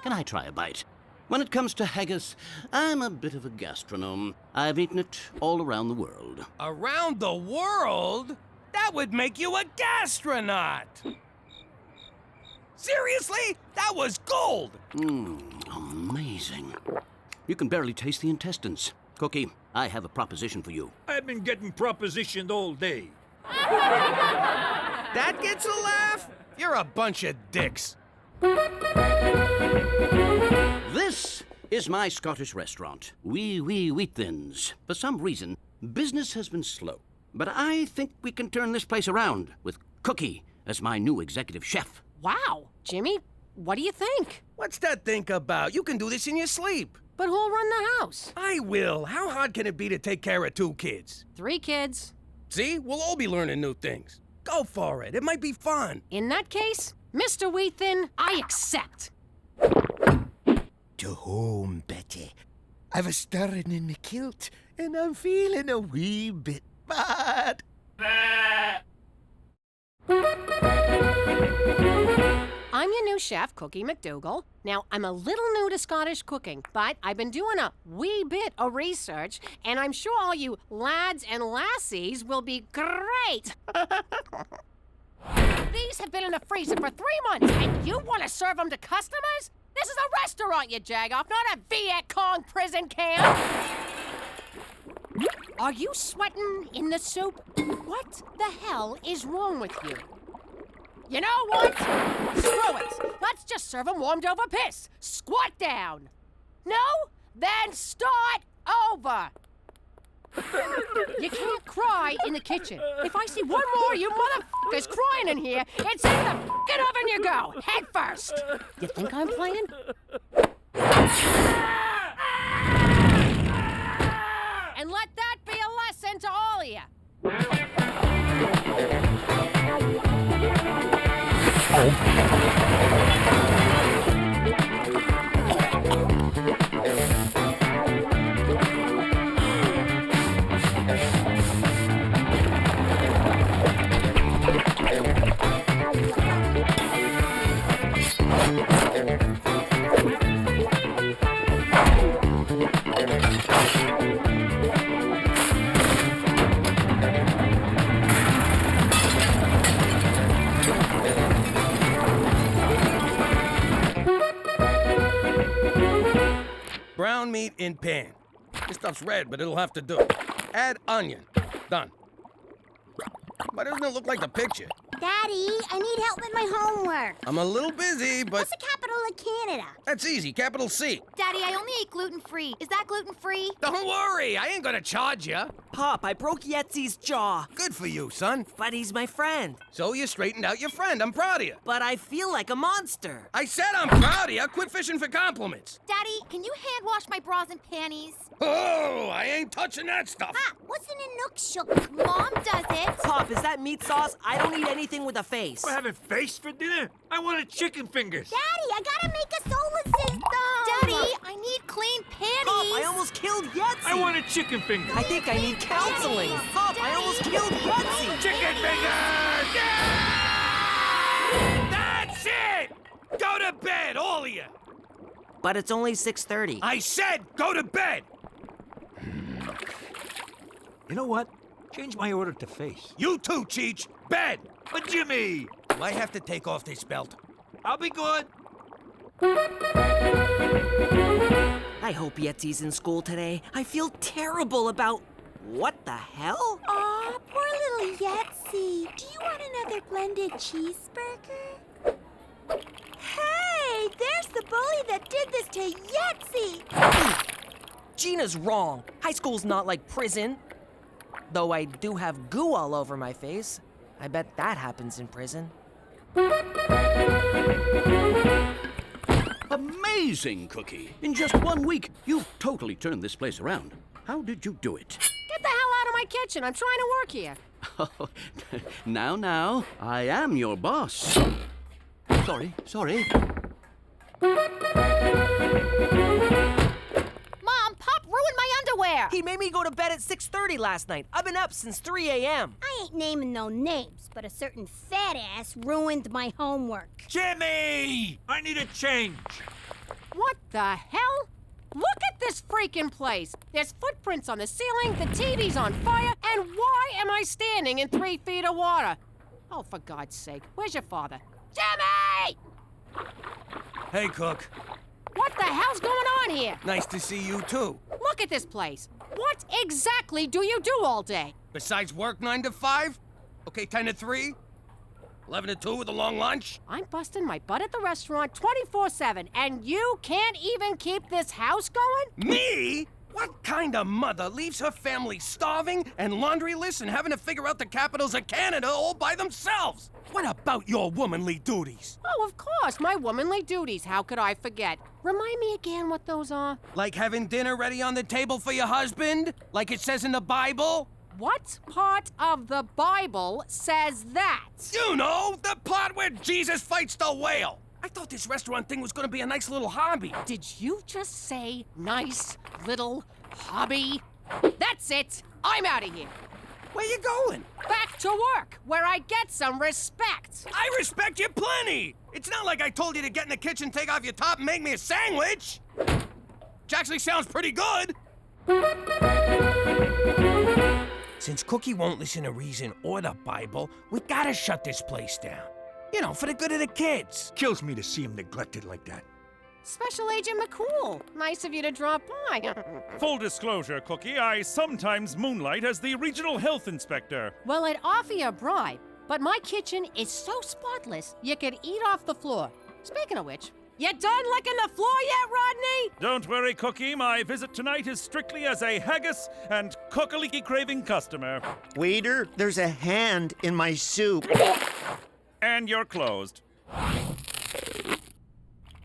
Speaker 2: Can I try a bite? When it comes to haggis, I'm a bit of a gastronome. I've eaten it all around the world.
Speaker 1: Around the world? That would make you a gastronaut! Seriously? That was gold!
Speaker 2: Amazing. You can barely taste the intestines. Cookie, I have a proposition for you.
Speaker 7: I've been getting propositioned all day.
Speaker 1: That gets a laugh? You're a bunch of dicks.
Speaker 2: This is my Scottish restaurant, Wee Wheatthin's. For some reason, business has been slow. But I think we can turn this place around with Cookie as my new executive chef.
Speaker 12: Wow. Jimmy, what do you think?
Speaker 1: What's that think about? You can do this in your sleep.
Speaker 12: But who'll run the house?
Speaker 1: I will. How hard can it be to take care of 2 kids?
Speaker 12: 3 kids.
Speaker 1: See? We'll all be learning new things. Go for it. It might be fun.
Speaker 12: In that case, Mr. Wheatthin, I accept.
Speaker 3: To home, Betty. I've a stirring in me kilt, and I'm feeling a wee bit bad.
Speaker 12: I'm your new chef, Cookie McDougal. Now, I'm a little new to Scottish cooking, but I've been doing a wee bit of research, and I'm sure all you lads and lassies will be great. These have been in the freezer for 3 months, and you want to serve them to customers? This is a restaurant, you jagoff, not a Viet Cong prison camp. Are you sweating in the soup? What the hell is wrong with you? You know what? Screw it. Let's just serve them warmed over piss. Squat down. No? Then start over. You can't cry in the kitchen. If I see one more of you motherfuckers crying in here, it's in the fucking oven you go, head first. You think I'm playing? And let that be a lesson to all of you.
Speaker 1: Brown meat in pan. This stuff's red, but it'll have to do. Add onion. Done. Why doesn't it look like the picture?
Speaker 10: Daddy, I need help with my homework.
Speaker 1: I'm a little busy, but...
Speaker 10: What's the capital of Canada?
Speaker 1: That's easy, capital C.
Speaker 15: Daddy, I only eat gluten-free. Is that gluten-free?
Speaker 1: Don't worry, I ain't gonna charge you.
Speaker 13: Pop, I broke Yetzi's jaw.
Speaker 1: Good for you, son.
Speaker 13: But he's my friend.
Speaker 1: So you straightened out your friend. I'm proud of you.
Speaker 13: But I feel like a monster.
Speaker 1: I said I'm proud of you. Quit fishing for compliments.
Speaker 15: Daddy, can you hand wash my bras and panties?
Speaker 1: Oh, I ain't touching that stuff.
Speaker 10: Pop, what's in a nook shook?
Speaker 15: Mom does it.
Speaker 13: Pop, is that meat sauce? I don't eat anything with a face.
Speaker 7: We're having face for dinner? I wanted chicken fingers.
Speaker 10: Daddy, I gotta make a solar system.
Speaker 15: Daddy, I need clean panties.
Speaker 13: Pop, I almost killed Yetzi.
Speaker 7: I wanted chicken fingers.
Speaker 13: I think I need counseling. Pop, I almost killed Yetzi.
Speaker 7: Chicken fingers!
Speaker 1: Yeah! That's it! Go to bed, all of you.
Speaker 13: But it's only 6:30.
Speaker 1: I said go to bed.
Speaker 7: You know what? Change my order to face.
Speaker 1: You too, Cheech. Bed.
Speaker 7: But Jimmy!
Speaker 1: Do I have to take off this belt?
Speaker 7: I'll be good.
Speaker 13: I hope Yetzi's in school today. I feel terrible about... What the hell?
Speaker 10: Aw, poor little Yetzi. Do you want another blended cheeseburger? Hey, there's the bully that did this to Yetzi.
Speaker 13: Gina's wrong. High school's not like prison. Though I do have goo all over my face. I bet that happens in prison.
Speaker 2: Amazing, Cookie. In just 1 week, you've totally turned this place around. How did you do it?
Speaker 12: Get the hell out of my kitchen. I'm trying to work here.
Speaker 2: Now, I am your boss. Sorry.
Speaker 15: Mom, Pop ruined my underwear.
Speaker 13: He made me go to bed at 6:30 last night. I've been up since 3 a.m.
Speaker 10: I ain't naming no names, but a certain fat ass ruined my homework.
Speaker 7: Jimmy! I need a change.
Speaker 12: What the hell? Look at this freaking place. There's footprints on the ceiling, the TV's on fire, and why am I standing in 3 feet of water? Oh, for God's sake, where's your father? Jimmy!
Speaker 1: Hey, Cook.
Speaker 12: What the hell's going on here?
Speaker 1: Nice to see you, too.
Speaker 12: Look at this place. What exactly do you do all day?
Speaker 1: Besides work 9 to 5? Okay, 10 to 3? 11 to 2 with a long lunch?
Speaker 12: I'm busting my butt at the restaurant 24/7, and you can't even keep this house going?
Speaker 1: Me? What kind of mother leaves her family starving and laundryless and having to figure out the capitals of Canada all by themselves? What about your womanly duties?
Speaker 12: Oh, of course, my womanly duties. How could I forget? Remind me again what those are.
Speaker 1: Like having dinner ready on the table for your husband? Like it says in the Bible?
Speaker 12: What part of the Bible says that?
Speaker 1: You know, the part where Jesus fights the whale. I thought this restaurant thing was gonna be a nice little hobby.
Speaker 12: Did you just say nice little hobby? That's it. I'm out of here.
Speaker 1: Where you going?
Speaker 12: Back to work, where I get some respect.
Speaker 1: I respect you plenty. It's not like I told you to get in the kitchen, take off your top, and make me a sandwich. Which actually sounds pretty good. Since Cookie won't listen to reason or the Bible, we gotta shut this place down. You know, for the good of the kids.
Speaker 20: Kills me to see him neglected like that.
Speaker 12: Special Agent McCool, nice of you to drop by.
Speaker 8: Full disclosure, Cookie, I sometimes moonlight as the regional health inspector.
Speaker 12: Well, I'd offer you a bribe, but my kitchen is so spotless, you could eat off the floor. Speaking of which, you done licking the floor yet, Rodney?
Speaker 8: Don't worry, Cookie, my visit tonight is strictly as a haggis and cookaliki craving customer.
Speaker 3: Waiter, there's a hand in my soup.
Speaker 8: And you're closed.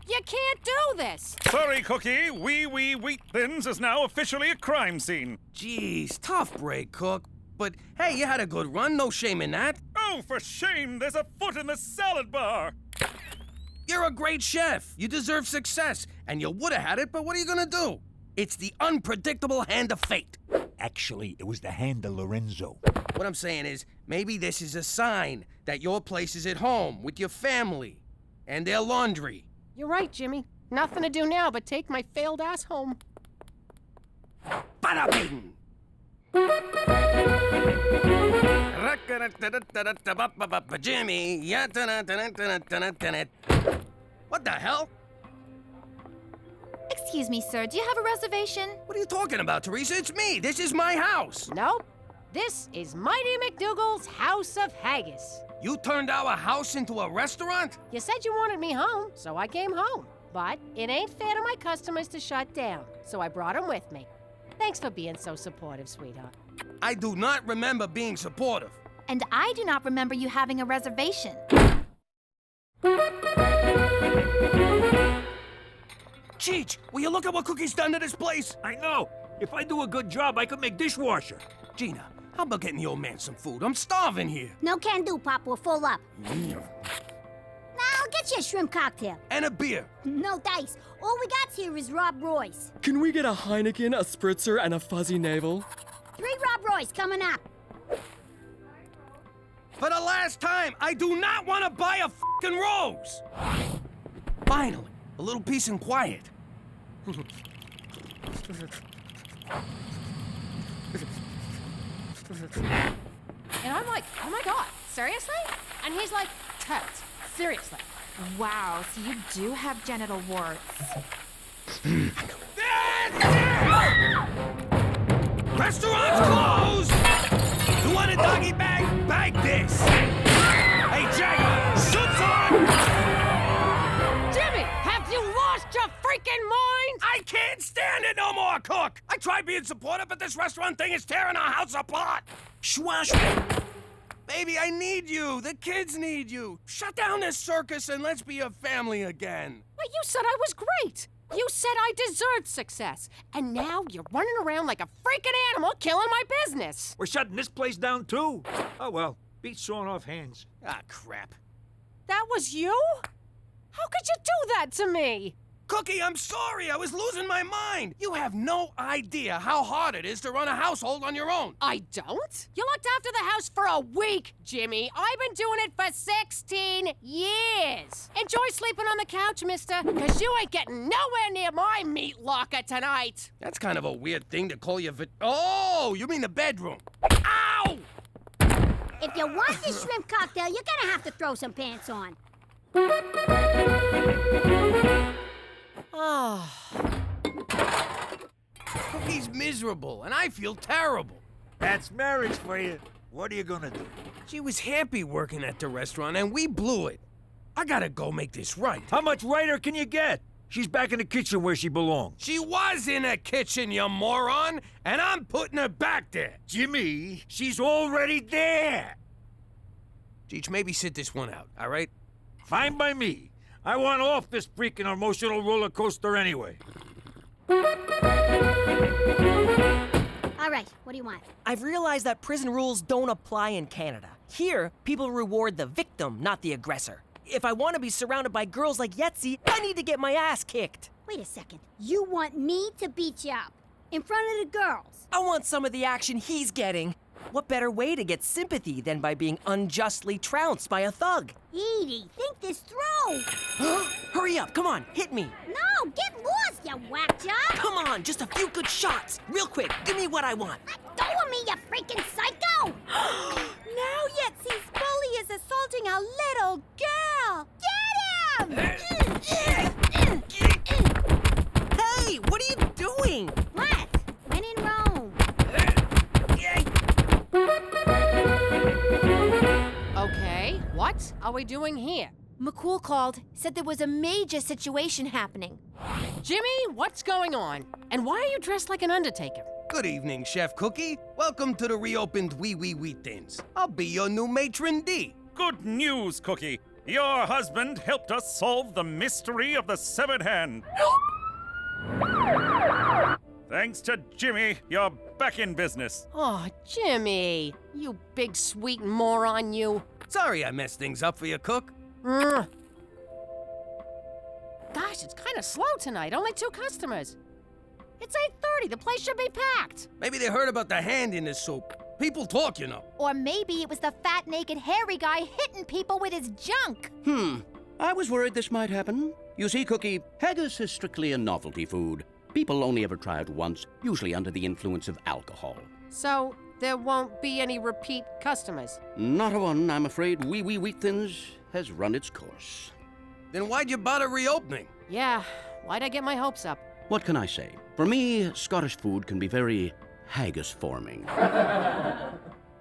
Speaker 12: You can't do this!
Speaker 8: Sorry, Cookie. Wheat Thins is now officially a crime scene.
Speaker 1: Jeez, tough break, Cook. But hey, you had a good run, no shame in that.
Speaker 8: Oh, for shame, there's a foot in the salad bar.
Speaker 1: You're a great chef. You deserve success. And you would have had it, but what are you gonna do? It's the unpredictable hand of fate.
Speaker 20: Actually, it was the hand of Lorenzo.
Speaker 1: What I'm saying is, maybe this is a sign that your place is at home with your family and their laundry.
Speaker 12: You're right, Jimmy. Nothing to do now but take my failed ass home.
Speaker 1: Bada bing! Jimmy, what the hell?
Speaker 15: Excuse me, sir. Do you have a reservation?
Speaker 1: What are you talking about, Theresa? It's me. This is my house.
Speaker 12: Nope. This is Mighty McDougal's House of Haggis.
Speaker 1: You turned our house into a restaurant?
Speaker 12: You said you wanted me home, so I came home. But it ain't fair to my customers to shut down, so I brought them with me. Thanks for being so supportive, sweetheart.
Speaker 1: I do not remember being supportive.
Speaker 15: And I do not remember you having a reservation.
Speaker 1: Cheech, will you look at what Cookie's done to this place?
Speaker 7: I know. If I do a good job, I could make dishwasher.
Speaker 1: Gina, how about getting the old man some food? I'm starving here.
Speaker 10: No can do, Pop. We're full up. Now I'll get you a shrimp cocktail.
Speaker 1: And a beer.
Speaker 10: No dice. All we got here is Rob Roy's.
Speaker 11: Can we get a Heineken, a Spritzer, and a fuzzy navel?
Speaker 10: 3 Rob Roy's coming up.
Speaker 1: For the last time, I do not want to buy a fucking rose. Finally, a little peace and quiet.
Speaker 12: And I'm like, oh my God, seriously? And he's like, totes, seriously.
Speaker 15: Wow, so you do have genital warts.
Speaker 1: Restaurant's closed! You want a doggy bag? Bag this! Hey, Jack, suits on!
Speaker 12: Jimmy, have you lost your freaking mind?
Speaker 1: I can't stand it no more, Cook! I tried being supportive, but this restaurant thing is tearing our house apart! Schwash! Baby, I need you! The kids need you! Shut down this circus and let's be a family again!
Speaker 12: Well, you said I was great! You said I deserved success, and now you're running around like a freaking animal killing my business.
Speaker 7: We're shutting this place down, too. Oh, well, beat sawing off hands.
Speaker 1: Ah, crap.
Speaker 12: That was you? How could you do that to me?
Speaker 1: Cookie, I'm sorry. I was losing my mind. You have no idea how hard it is to run a household on your own.
Speaker 12: I don't? You looked after the house for a week, Jimmy. I've been doing it for 16 years. Enjoy sleeping on the couch, mister, because you ain't getting nowhere near my meat locker tonight.
Speaker 1: That's kind of a weird thing to call your Oh, you mean the bedroom. Ow!
Speaker 10: If you want this shrimp cocktail, you're gonna have to throw some pants on.
Speaker 12: Oh.
Speaker 1: Cookie's miserable, and I feel terrible.
Speaker 20: That's marriage for you. What are you gonna do?
Speaker 1: She was happy working at the restaurant, and we blew it. I gotta go make this right.
Speaker 20: How much righter can you get? She's back in the kitchen where she belongs.
Speaker 1: She was in a kitchen, you moron, and I'm putting her back there.
Speaker 20: Jimmy, she's already there.
Speaker 1: Cheech, maybe sit this one out, all right?
Speaker 20: Fine by me. I want off this freaking emotional roller coaster anyway.
Speaker 10: All right, what do you want?
Speaker 13: I've realized that prison rules don't apply in Canada. Here, people reward the victim, not the aggressor. If I want to be surrounded by girls like Yetzi, I need to get my ass kicked.
Speaker 10: Wait a second. You want me to beat you up in front of the girls?
Speaker 13: I want some of the action he's getting. What better way to get sympathy than by being unjustly trounced by a thug?
Speaker 10: Edie, think this through.
Speaker 13: Hurry up, come on, hit me.
Speaker 10: No, get lost, you whack job.
Speaker 13: Come on, just a few good shots. Real quick, give me what I want.
Speaker 10: Let go of me, you freaking psycho!
Speaker 18: Now Yetzi's bully is assaulting a little girl. Get him!
Speaker 13: Hey, what are you doing?
Speaker 10: What? When in Rome.
Speaker 12: Okay, what are we doing here?
Speaker 15: McCool called, said there was a major situation happening.
Speaker 12: Jimmy, what's going on? And why are you dressed like an undertaker?
Speaker 1: Good evening, Chef Cookie. Welcome to the reopened Wee Thins. I'll be your new matron D.
Speaker 8: Good news, Cookie. Your husband helped us solve the mystery of the severed hand. Thanks to Jimmy, you're back in business.
Speaker 12: Oh, Jimmy, you big sweet moron, you.
Speaker 1: Sorry I messed things up for you, Cook.
Speaker 12: Gosh, it's kind of slow tonight. Only 2 customers. It's 8:30. The place should be packed.
Speaker 1: Maybe they heard about the hand in the soup. People talk, you know.
Speaker 15: Or maybe it was the fat, naked, hairy guy hitting people with his junk.
Speaker 2: I was worried this might happen. You see, Cookie, haggis is strictly a novelty food. People only ever try it once, usually under the influence of alcohol.
Speaker 12: So there won't be any repeat customers?
Speaker 2: Not a one, I'm afraid. Wee Thins has run its course.
Speaker 1: Then why'd you bother reopening?
Speaker 12: Yeah, why'd I get my hopes up?
Speaker 2: What can I say? For me, Scottish food can be very haggis-forming.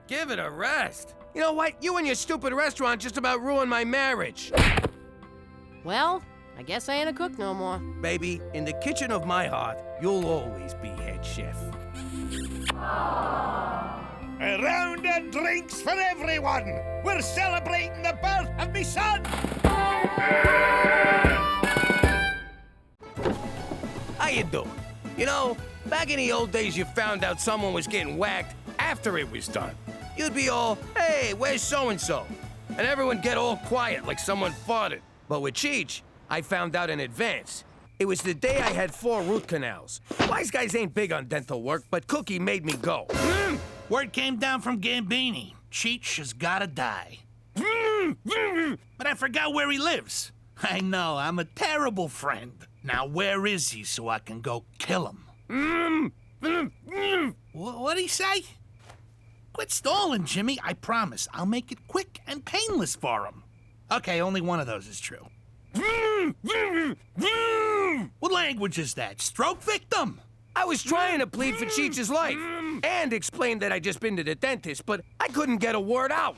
Speaker 1: Give it a rest. You know what? You and your stupid restaurant just about ruined my marriage.
Speaker 12: Well, I guess I ain't a cook no more.
Speaker 1: Baby, in the kitchen of my heart, you'll always be head chef.
Speaker 14: A round of drinks for everyone. We're celebrating the birth of me son.
Speaker 1: How you doing? You know, back in the old days, you found out someone was getting whacked after it was done. You'd be all, hey, where's so-and-so? And everyone get all quiet like someone farted. But with Cheech, I found out in advance. It was the day I had 4 root canals. Wise guys ain't big on dental work, but Cookie made me go.
Speaker 14: Word came down from Gambini. Cheech has gotta die. But I forgot where he lives. I know, I'm a terrible friend. Now where is he so I can go kill him? What'd he say? Quit stalling, Jimmy. I promise. I'll make it quick and painless for him. Okay, only one of those is true. What language is that? Stroke victim?
Speaker 1: I was trying to plead for Cheech's life and explain that I'd just been to the dentist, but I couldn't get a word out.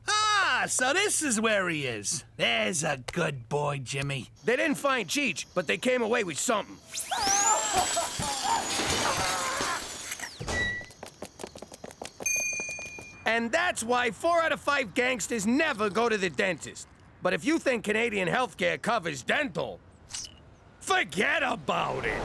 Speaker 14: Ah, so this is where he is. There's a good boy, Jimmy.
Speaker 1: They didn't find Cheech, but they came away with something. And that's why 4 out of 5 gangsters never go to the dentist. But if you think Canadian healthcare covers dental, Forget about it.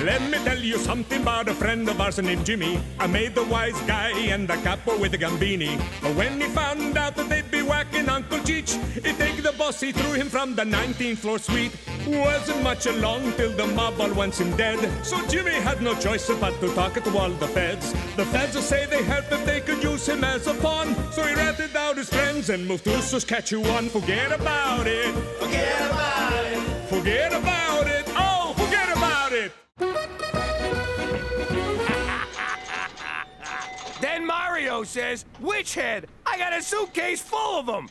Speaker 5: Let me tell you something about a friend of ours named Jimmy. I made the wise guy and the capo with the gambini. But when he found out that they'd be whacking Uncle Cheech, he'd take the boss, he threw him from the 19th floor suite. Wasn't much along till the mob all wants him dead. So Jimmy had no choice but to talk to all the feds. The feds will say they heard that they could use him as a pawn. So he ratted out his friends and moved to Saskatchewan. Forget about it. Forget about it. Forget about it. Oh, forget about it.
Speaker 1: Then Mario says, "Witch head, I got a suitcase full of them."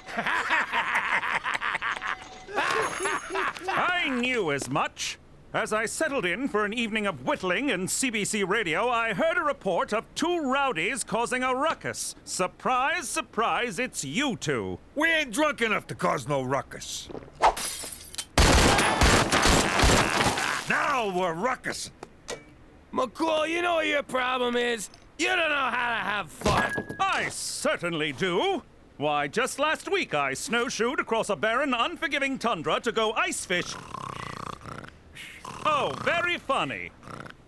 Speaker 8: I knew as much. As I settled in for an evening of whittling in CBC radio, I heard a report of two rowdies causing a ruckus. Surprise, surprise, it's you two.
Speaker 20: We ain't drunk enough to cause no ruckus. Now we're ruckus.
Speaker 1: McCool, you know what your problem is? You don't know how to have fun.
Speaker 8: I certainly do. Why, just last week I snowshoed across a barren, unforgiving tundra to go ice fish. Oh, very funny.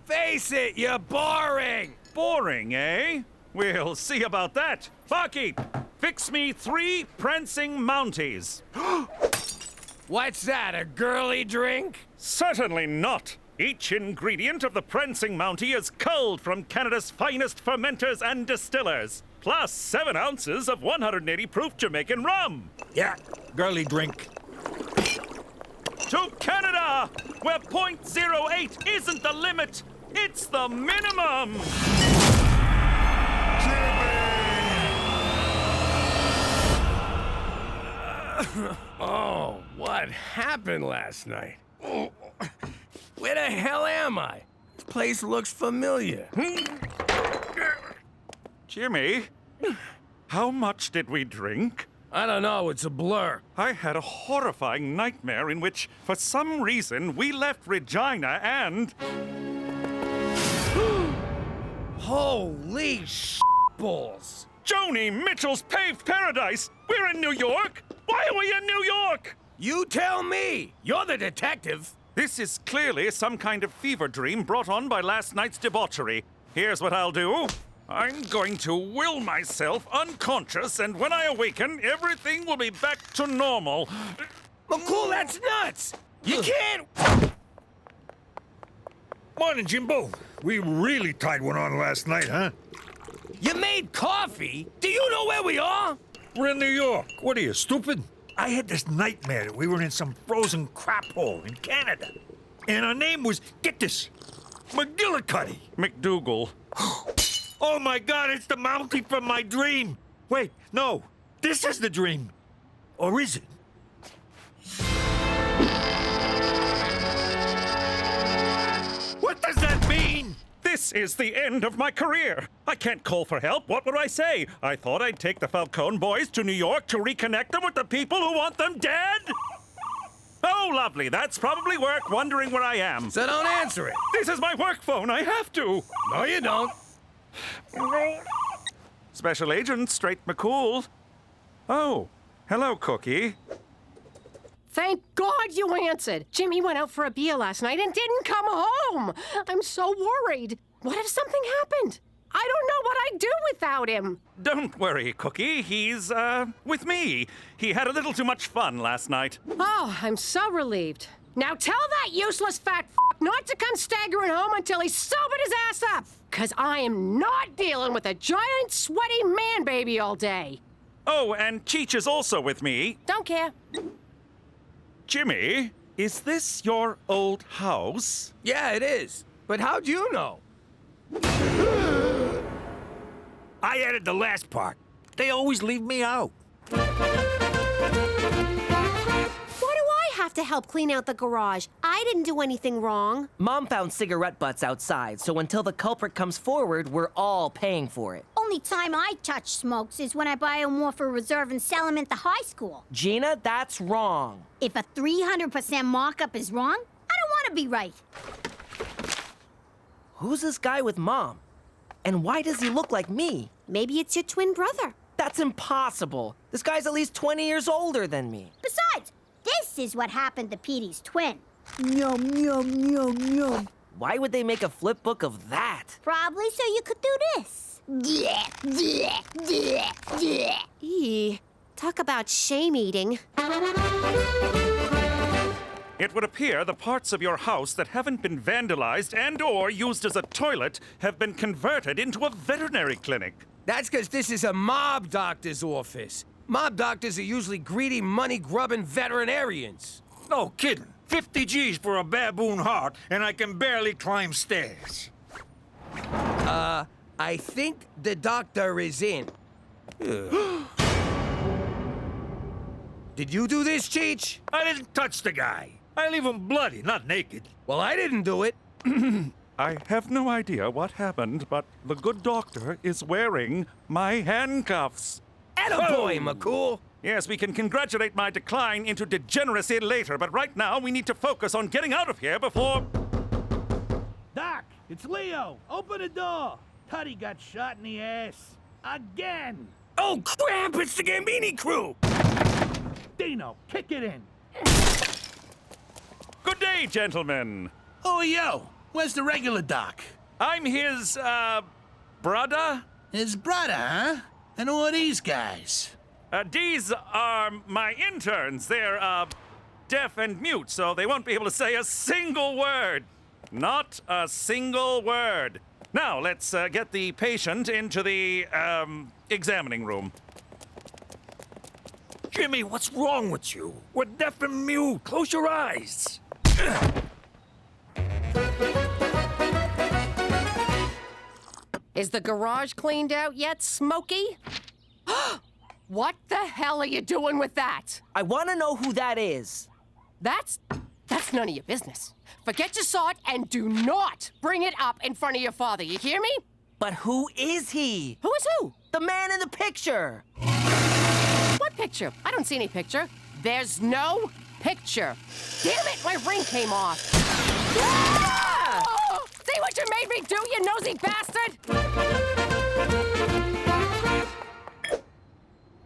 Speaker 1: Face it, you're boring.
Speaker 8: Boring, eh? We'll see about that. Barkeep, fix me 3 prancing mounties.
Speaker 1: What's that, a girly drink?
Speaker 8: Certainly not. Each ingredient of the prancing mountie is culled from Canada's finest fermenters and distillers, plus 7 ounces of 180 proof Jamaican rum.
Speaker 20: Yeah, girly drink.
Speaker 8: To Canada, where .08 isn't the limit, it's the minimum.
Speaker 1: Oh, what happened last night? Where the hell am I? This place looks familiar.
Speaker 8: Jimmy, how much did we drink?
Speaker 1: I don't know, it's a blur.
Speaker 8: I had a horrifying nightmare in which, for some reason, we left Regina and...
Speaker 1: Holy balls!
Speaker 8: Joni Mitchell's Paved Paradise! We're in New York! Why are we in New York?
Speaker 1: You tell me! You're the detective.
Speaker 8: This is clearly some kind of fever dream brought on by last night's debauchery. Here's what I'll do. I'm going to will myself unconscious, and when I awaken, everything will be back to normal.
Speaker 1: McCool, that's nuts! You can't...
Speaker 20: Morning, Jimbo. We really tied one on last night, huh?
Speaker 1: You made coffee? Do you know where we are?
Speaker 20: We're in New York. What are you, stupid? I had this nightmare that we were in some frozen crap hole in Canada. And our name was, get this, McGillicuddy.
Speaker 8: McDougal.
Speaker 20: Oh my God, it's the Mountie from my dream. Wait, no, this is the dream. Or is it? What does that mean?
Speaker 8: This is the end of my career. I can't call for help. What would I say? I thought I'd take the Falcone boys to New York to reconnect them with the people who want them dead? Oh, lovely. That's probably work, wondering where I am.
Speaker 1: So don't answer it.
Speaker 8: This is my work phone. I have to.
Speaker 1: No, you don't.
Speaker 8: Special Agent Straight McCool. Oh, hello, Cookie.
Speaker 12: Thank God you answered. Jimmy went out for a beer last night and didn't come home. I'm so worried. What if something happened? I don't know what I'd do without him.
Speaker 8: Don't worry, Cookie. He's, with me. He had a little too much fun last night.
Speaker 12: Oh, I'm so relieved. Now tell that useless fat not to come staggering home until he's sobered his ass up. 'Cause I am not dealing with a giant, sweaty man baby all day.
Speaker 8: Oh, and Cheech is also with me.
Speaker 12: Don't care.
Speaker 8: Jimmy, is this your old house?
Speaker 1: Yeah, it is. But how'd you know?
Speaker 20: I added the last part. They always leave me out.
Speaker 10: Have to help clean out the garage. I didn't do anything wrong.
Speaker 13: Mom found cigarette butts outside, so until the culprit comes forward, we're all paying for it.
Speaker 10: Only time I touch smokes is when I buy them more for reserve and sell them at the high school.
Speaker 13: Gina, that's wrong.
Speaker 10: If a 300% markup is wrong, I don't want to be right.
Speaker 13: Who's this guy with Mom? And why does he look like me?
Speaker 10: Maybe it's your twin brother.
Speaker 13: That's impossible. This guy's at least 20 years older than me.
Speaker 10: Besides, this is what happened to Petey's twin.
Speaker 9: Yum, yum, yum, yum.
Speaker 13: Why would they make a flip book of that?
Speaker 10: Probably so you could do this.
Speaker 12: Eee, talk about shame eating.
Speaker 8: It would appear the parts of your house that haven't been vandalized and/or used as a toilet have been converted into a veterinary clinic.
Speaker 1: That's because this is a mob doctor's office. Mob doctors are usually greedy, money-grubbing veterinarians.
Speaker 7: No kidding. 50 G's for a baboon heart, and I can barely climb stairs.
Speaker 1: I think the doctor is in. Did you do this, Cheech?
Speaker 7: I didn't touch the guy. I leave him bloody, not naked.
Speaker 1: Well, I didn't do it.
Speaker 8: I have no idea what happened, but the good doctor is wearing my handcuffs.
Speaker 1: Attaboy, McCool!
Speaker 8: Yes, we can congratulate my decline into degeneracy later, but right now we need to focus on getting out of here before...
Speaker 16: Doc, it's Leo. Open the door. Tutty got shot in the ass. Again.
Speaker 1: Oh, crap! It's the Gambini crew!
Speaker 16: Dino, kick it in.
Speaker 8: Good day, gentlemen.
Speaker 16: Oh, yo. Where's the regular doc?
Speaker 8: I'm his, brother?
Speaker 16: His brother, huh? And who are these guys?
Speaker 8: These are my interns. They're, deaf and mute, so they won't be able to say a single word. Not a single word. Now, let's, get the patient into the, examining room.
Speaker 7: Jimmy, what's wrong with you? We're deaf and mute. Close your eyes.
Speaker 12: Is the garage cleaned out yet, Smokey? What the hell are you doing with that?
Speaker 13: I want to know who that is.
Speaker 12: That's none of your business. Forget you saw it and do not bring it up in front of your father, you hear me?
Speaker 13: But who is he?
Speaker 12: Who is who?
Speaker 13: The man in the picture.
Speaker 12: What picture? I don't see any picture. There's no picture. Damn it, my ring came off. Ah! Oh, see what you made me do, you nosy bastard?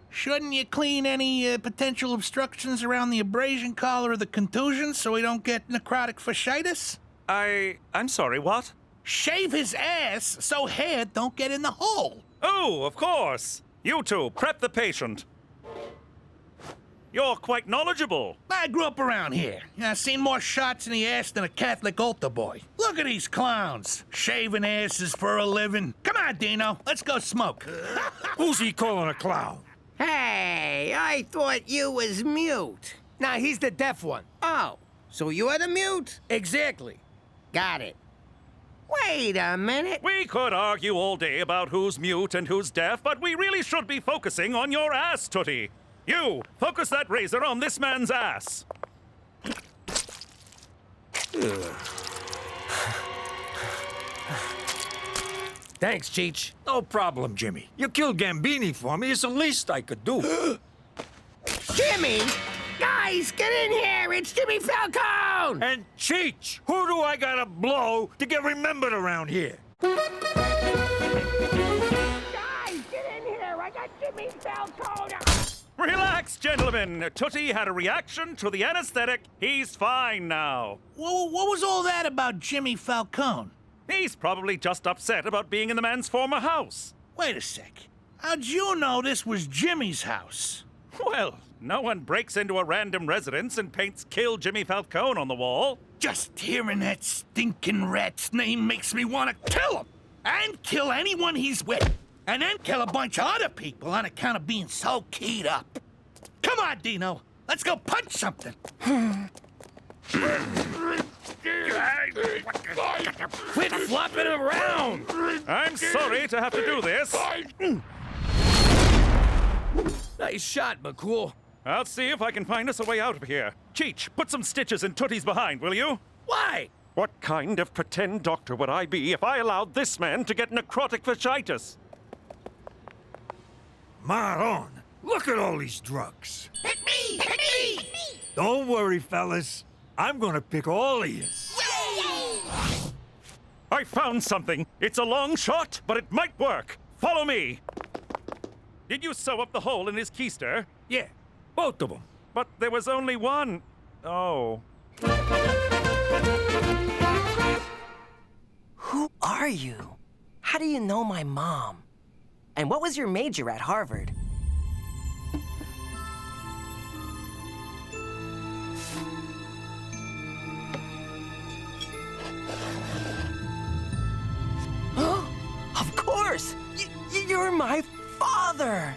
Speaker 16: Shouldn't you clean any potential obstructions around the abrasion collar or the contusion so we don't get necrotic fasciitis?
Speaker 8: I'm sorry, what?
Speaker 16: Shave his ass so hair don't get in the hole.
Speaker 8: Oh, of course. You two, prep the patient. You're quite knowledgeable.
Speaker 16: I grew up around here. I've seen more shots in the ass than a Catholic altar boy. Look at these clowns, shaving asses for a living. Come on, Dino, let's go smoke.
Speaker 7: Who's he calling a clown?
Speaker 3: Hey, I thought you was mute.
Speaker 1: Nah, he's the deaf one.
Speaker 3: Oh, so you are the mute?
Speaker 1: Exactly.
Speaker 3: Got it. Wait a minute.
Speaker 8: We could argue all day about who's mute and who's deaf, but we really should be focusing on your ass, Tootie. You, focus that razor on this man's ass.
Speaker 1: Thanks, Cheech.
Speaker 7: No problem, Jimmy. You killed Gambini for me. It's the least I could do.
Speaker 3: Jimmy! Guys, get in here! It's Jimmy Falcone!
Speaker 7: And Cheech! Who do I gotta blow to get remembered around here?
Speaker 3: Guys, get in here! I got Jimmy Falcone!
Speaker 8: Relax, gentlemen. Tootie had a reaction to the anesthetic. He's fine now.
Speaker 16: What was all that about Jimmy Falcone?
Speaker 8: He's probably just upset about being in the man's former house.
Speaker 16: Wait a sec. How'd you know this was Jimmy's house?
Speaker 8: Well, no one breaks into a random residence and paints "Kill Jimmy Falcone" on the wall.
Speaker 16: Just hearing that stinking rat's name makes me want to kill him! And kill anyone he's with! And then kill a bunch of other people on account of being so keyed up. Come on, Dino. Let's go punch something.
Speaker 1: Quit flopping around!
Speaker 8: I'm sorry to have to do this.
Speaker 1: Nice shot, McCool.
Speaker 8: I'll see if I can find us a way out of here. Cheech, put some stitches in Tootie's behind, will you?
Speaker 1: Why?
Speaker 8: What kind of pretend doctor would I be if I allowed this man to get necrotic fasciitis?
Speaker 7: Maron, look at all these drugs.
Speaker 3: Hit me! Hit me!
Speaker 7: Don't worry, fellas. I'm gonna pick all of yous.
Speaker 8: I found something. It's a long shot, but it might work. Follow me. Did you sew up the hole in his keister?
Speaker 7: Yeah, both of them.
Speaker 8: But there was only one. Oh.
Speaker 13: Who are you? How do you know my mom? And what was your major at Harvard? Of course! You're my father!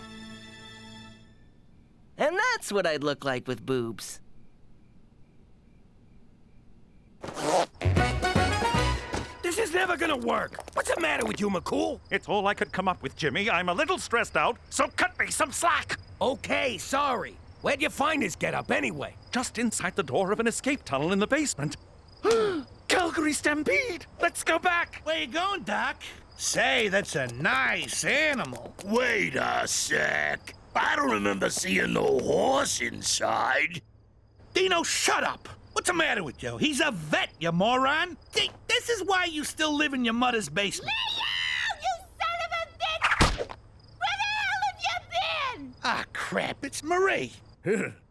Speaker 13: And that's what I'd look like with boobs.
Speaker 1: This is never gonna work. What's the matter with you, McCool?
Speaker 8: It's all I could come up with, Jimmy. I'm a little stressed out, so cut me some slack.
Speaker 1: Okay, sorry. Where'd you find this getup anyway?
Speaker 8: Just inside the door of an escape tunnel in the basement. Calgary Stampede! Let's go back!
Speaker 16: Where you going, Doc? Say, that's a nice animal.
Speaker 3: Wait a sec. I don't remember seeing no horse inside.
Speaker 16: Dino, shut up! What's the matter with you? He's a vet, you moron! This is why you still live in your mother's basement.
Speaker 15: Leo, you son of a bitch! Where the hell have you been?
Speaker 16: Ah, crap, it's Marie.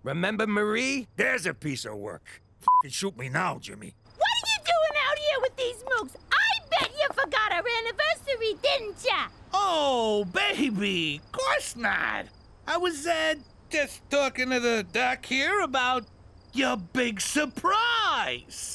Speaker 1: Remember Marie?
Speaker 20: There's a piece of work. F***ing shoot me now, Jimmy.
Speaker 15: What are you doing out here with these mooks? I bet you forgot our anniversary, didn't ya?
Speaker 16: Oh, baby, of course not. I was, just talking to the doc here about your big surprise.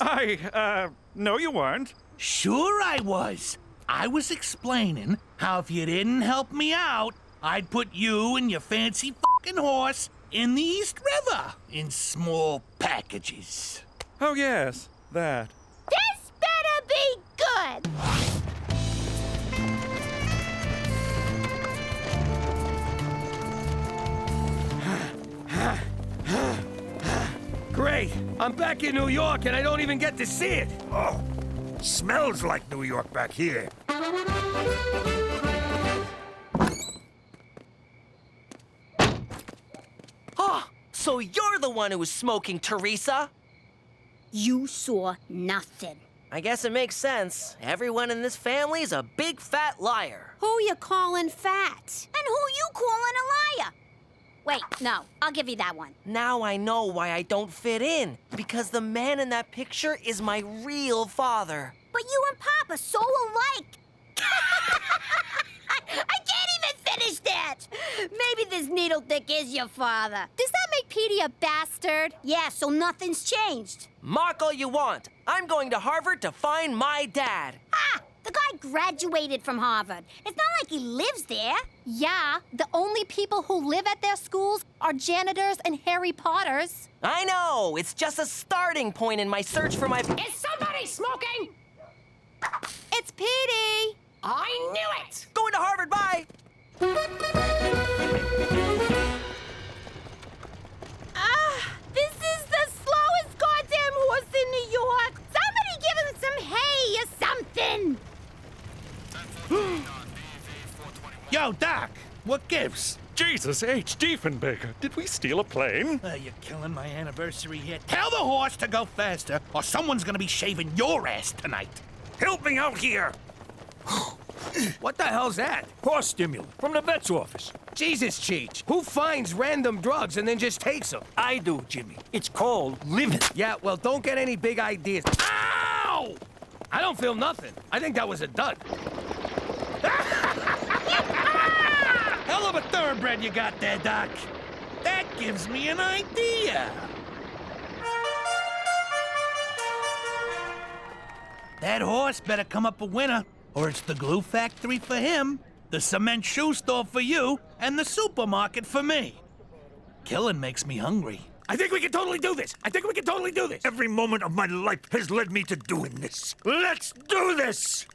Speaker 8: No you weren't.
Speaker 16: Sure I was. I was explaining how if you didn't help me out, I'd put you and your fancy fucking horse in the East River in small packages.
Speaker 8: Oh, yes, that.
Speaker 15: This better be good.
Speaker 1: Great. I'm back in New York and I don't even get to see it.
Speaker 20: Oh, smells like New York back here.
Speaker 13: Oh, so you're the one who was smoking, Theresa?
Speaker 10: You saw nothing.
Speaker 13: I guess it makes sense. Everyone in this family is a big fat liar.
Speaker 10: Who you calling fat? And who you calling a liar? Wait, no, I'll give you that one.
Speaker 13: Now I know why I don't fit in. Because the man in that picture is my real father.
Speaker 10: But you and Pop are so alike. I can't even finish that. Maybe this needle dick is your father.
Speaker 15: Does that make Petey a bastard?
Speaker 10: Yeah, so nothing's changed.
Speaker 13: Mock all you want. I'm going to Harvard to find my dad.
Speaker 10: Ah! The guy graduated from Harvard. It's not like he lives there.
Speaker 15: Yeah, the only people who live at their schools are janitors and Harry Potters.
Speaker 13: I know. It's just a starting point in my search for my...
Speaker 12: Is somebody smoking?
Speaker 15: It's Petey.
Speaker 12: I knew it!
Speaker 13: Going to Harvard, bye!
Speaker 15: This is the slowest goddamn horse in New York. Somebody give him some hay or something.
Speaker 16: Yo, Doc, what gives?
Speaker 8: Jesus H. Diefenbaker, did we steal a plane?
Speaker 16: You're killing my anniversary here. Tell the horse to go faster, or someone's gonna be shaving your ass tonight.
Speaker 20: Help me out here.
Speaker 1: What the hell's that?
Speaker 20: Horse stimulant from the vet's office.
Speaker 1: Jesus, Cheech. Who finds random drugs and then just takes them?
Speaker 20: I do, Jimmy. It's called living.
Speaker 1: Yeah, well, don't get any big ideas. Ow! I don't feel nothing. I think that was a dud.
Speaker 16: Hell of a thoroughbred you got there, Doc. That gives me an idea. That horse better come up a winner, or it's the glue factory for him, the cement shoe store for you, and the supermarket for me. Killing makes me hungry.
Speaker 1: I think we can totally do this.
Speaker 20: Every moment of my life has led me to doing this. Let's do this!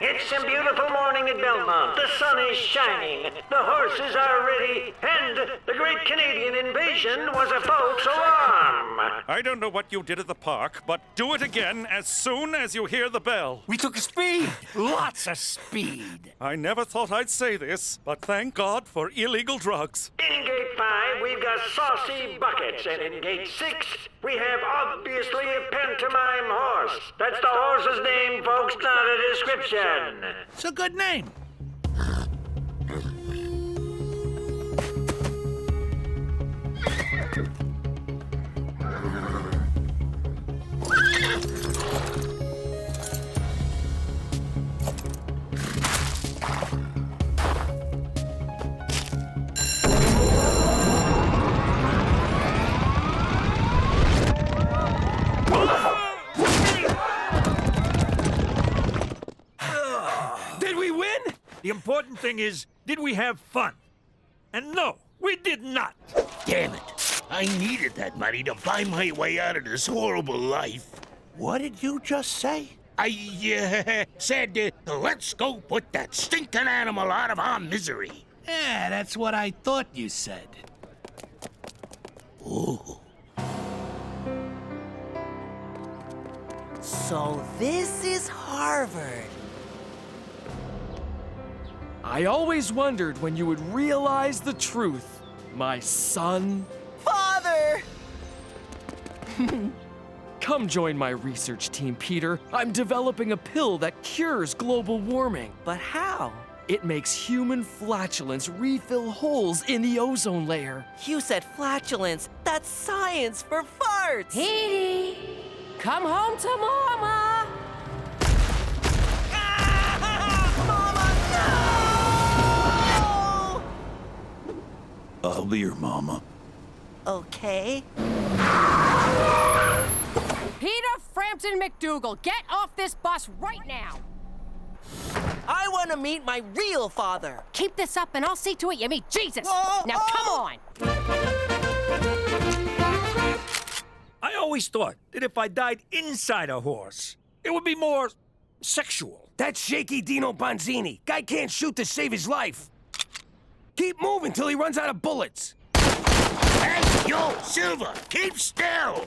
Speaker 4: It's a beautiful morning at Belmont. The sun is shining. The horses are ready. And the great Canadian invasion was a false alarm.
Speaker 8: I don't know what you did at the park, but do it again as soon as you hear the bell.
Speaker 20: We took a speed. Lots of speed.
Speaker 8: I never thought I'd say this, but thank God for illegal drugs.
Speaker 4: In Gate 5, we've got saucy buckets. And in Gate 6, we have obviously a pantomime horse. That's the horse's name, folks, not a description.
Speaker 16: It's a good name.
Speaker 7: important thing is, did we have fun? And no, we did not.
Speaker 16: Damn it. I needed that money to buy my way out of this horrible life. What did you just say? I said, let's go put that stinking animal out of our misery.
Speaker 14: Yeah, that's what I thought you said.
Speaker 16: Ooh.
Speaker 13: So this is Harvard.
Speaker 11: I always wondered when you would realize the truth, my son.
Speaker 13: Father!
Speaker 11: Come join my research team, Peter. I'm developing a pill that cures global warming.
Speaker 13: But how?
Speaker 11: It makes human flatulence refill holes in the ozone layer.
Speaker 13: You said flatulence. That's science for farts.
Speaker 12: Petey, come home to Mama.
Speaker 16: I'll be your mama.
Speaker 13: Okay.
Speaker 12: Peter Frampton McDougal, get off this bus right now.
Speaker 13: I want to meet my real father.
Speaker 12: Keep this up and I'll see to it you meet Jesus.
Speaker 13: Whoa,
Speaker 12: now come on.
Speaker 7: I always thought that if I died inside a horse, it would be more sexual.
Speaker 1: That's shaky Dino Bonzini. Guy can't shoot to save his life. Keep moving till he runs out of bullets.
Speaker 16: Hey, yo, Silver, keep still.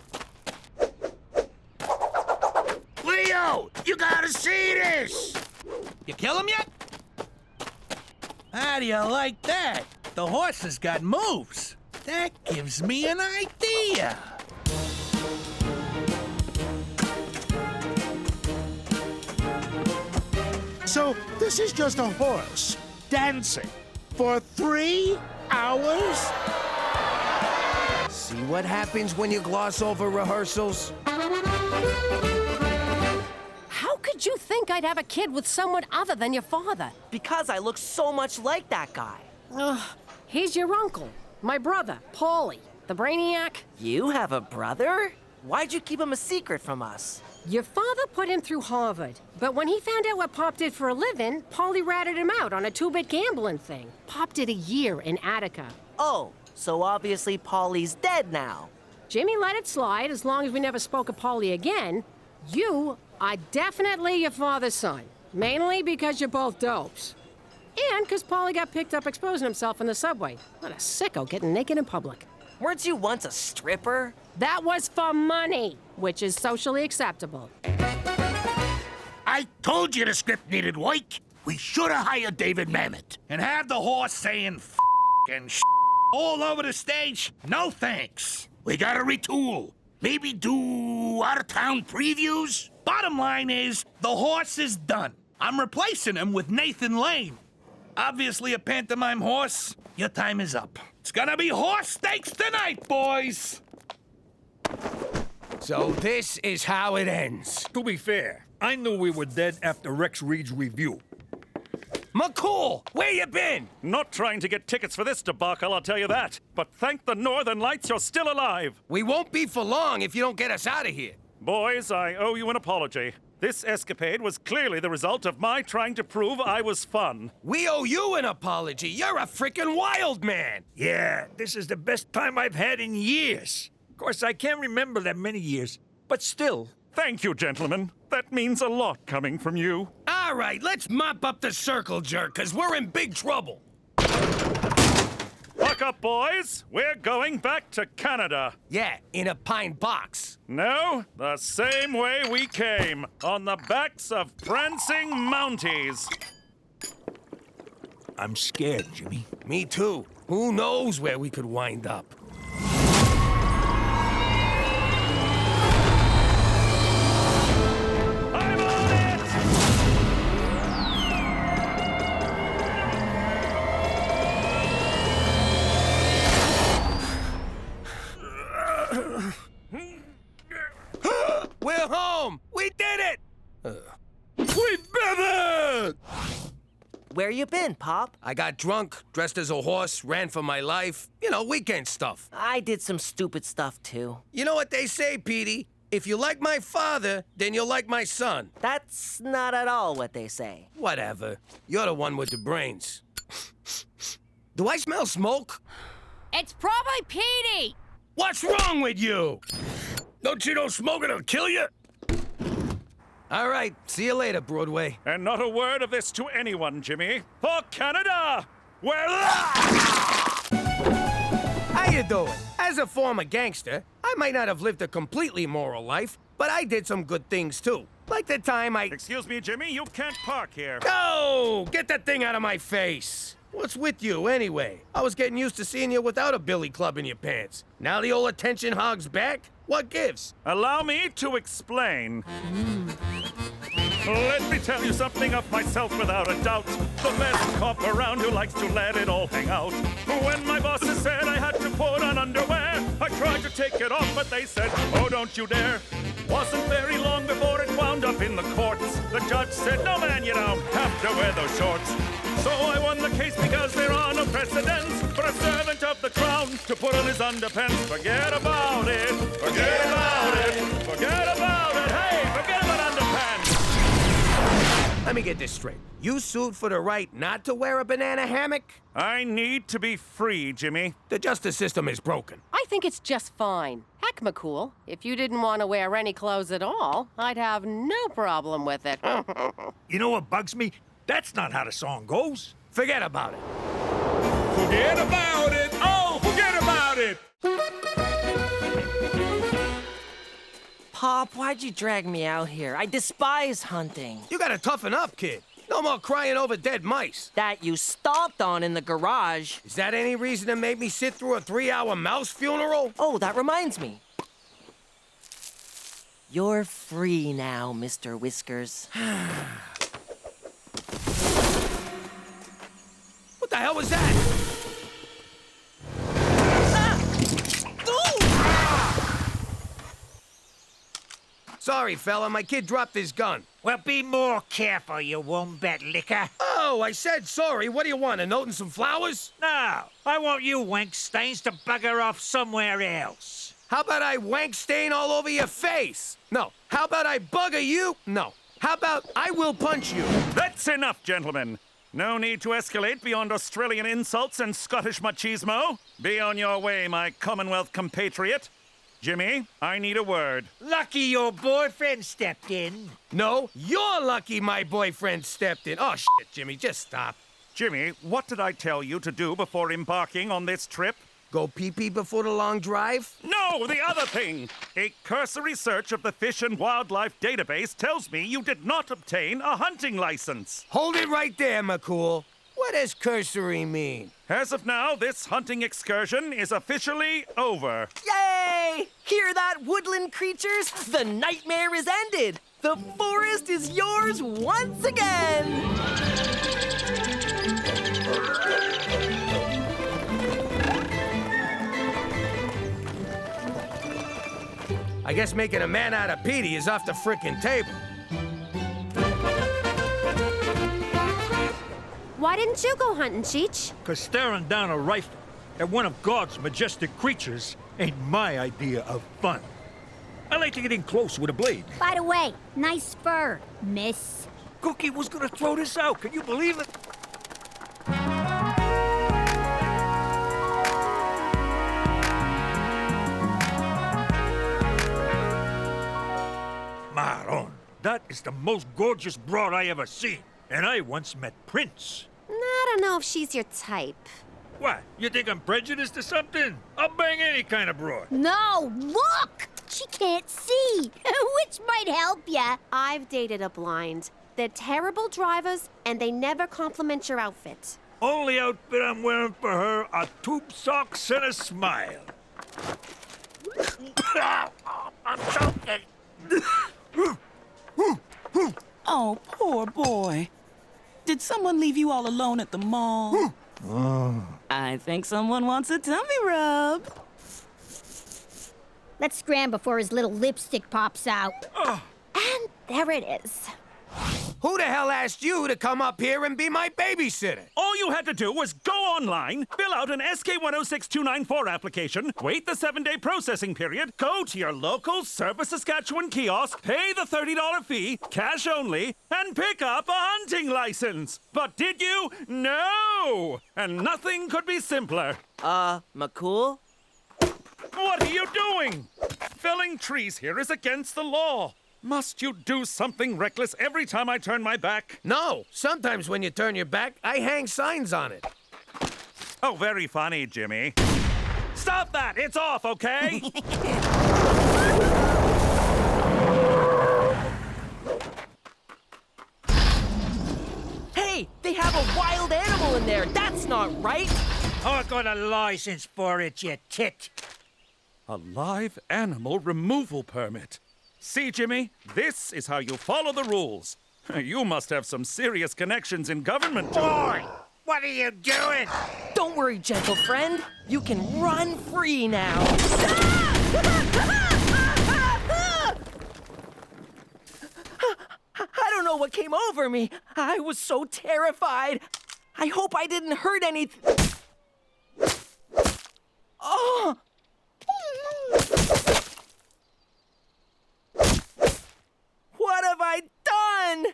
Speaker 16: Leo, you gotta see this.
Speaker 14: You kill him yet? How do you like that? The horse has got moves. That gives me an idea.
Speaker 16: So, this is just a horse dancing for 3 hours?
Speaker 1: See what happens when you gloss over rehearsals?
Speaker 12: How could you think I'd have a kid with someone other than your father?
Speaker 13: Because I look so much like that guy.
Speaker 12: Ugh, he's your uncle, my brother, Paulie, the brainiac.
Speaker 13: You have a brother? Why'd you keep him a secret from us?
Speaker 12: Your father put him through Harvard, but when he found out what Pop did for a living, Paulie ratted him out on a 2-bit gambling thing. Pop did a year in Attica.
Speaker 13: Oh, so obviously Paulie's dead now.
Speaker 12: Jimmy let it slide as long as we never spoke of Paulie again. You are definitely your father's son, mainly because you're both dopes. And because Paulie got picked up exposing himself in the subway. What a sicko getting naked in public.
Speaker 13: Weren't you once a stripper?
Speaker 12: That was for money, which is socially acceptable.
Speaker 16: I told you the script needed work. We should have hired David Mamet.
Speaker 14: And have the horse saying f and all over the stage? No thanks.
Speaker 16: We gotta retool. Maybe do out-of-town previews?
Speaker 14: Bottom line is, the horse is done. I'm replacing him with Nathan Lane. Obviously a pantomime horse. Your time is up. It's gonna be horse steaks tonight, boys!
Speaker 1: So this is how it ends.
Speaker 7: To be fair, I knew we were dead after Rex Reed's review.
Speaker 1: McCool, where you been?
Speaker 8: Not trying to get tickets for this debacle, I'll tell you that. But thank the Northern Lights you're still alive.
Speaker 1: We won't be for long if you don't get us out of here.
Speaker 8: Boys, I owe you an apology. This escapade was clearly the result of my trying to prove I was fun.
Speaker 1: We owe you an apology. You're a freaking wild man.
Speaker 7: Yeah, this is the best time I've had in years. Of course, I can't remember that many years, but still.
Speaker 8: Thank you, gentlemen. That means a lot coming from you.
Speaker 1: All right, let's mop up the circle jerk, because we're in big trouble.
Speaker 8: Buck up, boys. We're going back to Canada.
Speaker 1: Yeah, in a pine box.
Speaker 8: No, the same way we came, on the backs of prancing Mounties.
Speaker 7: I'm scared, Jimmy.
Speaker 1: Me too. Who knows where we could wind up? We're home! We did it!
Speaker 7: We did it!
Speaker 13: Where you been, Pop?
Speaker 1: I got drunk, dressed as a horse, ran for my life. You know, weekend stuff.
Speaker 13: I did some stupid stuff, too.
Speaker 1: You know what they say, Petey? If you like my father, then you'll like my son.
Speaker 13: That's not at all what they say.
Speaker 1: Whatever. You're the one with the brains. Do I smell smoke?
Speaker 12: It's probably Petey!
Speaker 1: What's wrong with you? Don't you know smoking will kill you? All right, see you later, Broadway.
Speaker 8: And not a word of this to anyone, Jimmy. For Canada! Where...
Speaker 1: How you doing? As a former gangster, I might not have lived a completely moral life, but I did some good things too. Like the time I...
Speaker 8: Excuse me, Jimmy, you can't park here.
Speaker 1: No! Get that thing out of my face! What's with you, anyway? I was getting used to seeing you without a billy club in your pants. Now the old attention hog's back? What gives?
Speaker 8: Allow me to explain. Let me tell you something of myself without a doubt. The best cop around who likes to let it all hang out. When my bosses said I had to put on underwear, I tried to take it off, but they said, oh, don't you dare. Wasn't very long before it wound up in the courts. The judge said, no, man, you don't have to wear those shorts. So I won the case because there are no precedents for a servant of the crown to put on his underpants. Forget about it. Forget about it. Forget about it. Hey, forget about underpants.
Speaker 1: Let me get this straight. You sued for the right not to wear a banana hammock?
Speaker 8: I need to be free, Jimmy.
Speaker 1: The justice system is broken.
Speaker 12: I think it's just fine. Heck, McCool, if you didn't want to wear any clothes at all, I'd have no problem with it.
Speaker 7: You know what bugs me? That's not how the song goes.
Speaker 1: Forget about it.
Speaker 5: Forget about it. Oh, forget about it.
Speaker 13: Pop, why'd you drag me out here? I despise hunting.
Speaker 1: You gotta toughen up, kid. No more crying over dead mice.
Speaker 13: That you stomped on in the garage.
Speaker 1: Is that any reason to make me sit through a 3-hour mouse funeral?
Speaker 13: Oh, that reminds me. You're free now, Mr. Whiskers.
Speaker 1: What the hell was that? Sorry, fella, my kid dropped his gun.
Speaker 22: Well, be more careful, you wombat licker.
Speaker 1: Oh, I said sorry. What do you want, a note and some flowers?
Speaker 22: No, I want you wank stains to bugger off somewhere else.
Speaker 1: How about I wank stain all over your face? No. How about I bugger you? No. How about I will punch you?
Speaker 8: That's enough, gentlemen. No need to escalate beyond Australian insults and Scottish machismo. Be on your way, my Commonwealth compatriot. Jimmy, I need a word.
Speaker 22: Lucky your boyfriend stepped in.
Speaker 1: No, you're lucky my boyfriend stepped in. Oh, shit, Jimmy, just stop.
Speaker 8: Jimmy, what did I tell you to do before embarking on this trip?
Speaker 1: Go pee-pee before the long drive?
Speaker 8: No, the other thing. A cursory search of the Fish and Wildlife database tells me you did not obtain a hunting license.
Speaker 1: Hold it right there, McCool. What does cursory mean?
Speaker 8: As of now, this hunting excursion is officially over.
Speaker 13: Yay! Hear that, woodland creatures? The nightmare is ended. The forest is yours once again.
Speaker 1: I guess making a man out of Petey is off the frickin' table.
Speaker 6: Why didn't you go hunting, Cheech?
Speaker 7: 'Cause staring down a rifle at one of God's majestic creatures ain't my idea of fun. I like to get in close with a blade.
Speaker 10: By the way, nice fur, miss.
Speaker 7: Cookie was gonna throw this out, can you believe it? Maron, that is the most gorgeous broad I ever seen. And I once met Prince.
Speaker 6: I don't know if she's your type.
Speaker 7: What, you think I'm prejudiced or something? I'll bang any kind of broad.
Speaker 10: No, look! She can't see, which might help ya.
Speaker 6: I've dated a blind. They're terrible drivers, and they never compliment your outfit.
Speaker 7: Only outfit I'm wearing for her are tube socks and a smile. I'm choking.
Speaker 21: Oh, poor boy. Did someone leave you all alone at the mall? I think someone wants a tummy rub.
Speaker 10: Let's scram before his little lipstick pops out.
Speaker 6: And there it is.
Speaker 1: Who the hell asked you to come up here and be my babysitter?
Speaker 8: All you had to do was go online, fill out an SK106294 application, wait the 7-day processing period, go to your local Service Saskatchewan kiosk, pay the $30 fee, cash only, and pick up a hunting license. But did you? No! And nothing could be simpler.
Speaker 13: McCool?
Speaker 8: What are you doing? Felling trees here is against the law. Must you do something reckless every time I turn my back?
Speaker 1: No. Sometimes when you turn your back, I hang signs on it.
Speaker 8: Oh, very funny, Jimmy. Stop that! It's off, okay?
Speaker 13: Hey, they have a wild animal in there. That's not right.
Speaker 20: I got a license for it, you tit.
Speaker 8: A live animal removal permit. See, Jimmy, this is how you follow the rules. You must have some serious connections in government.
Speaker 20: Boy, what are you doing?
Speaker 13: Don't worry, gentle friend. You can run free now. I don't know what came over me. I was so terrified. I hope I didn't hurt anything. Oh! What have I done?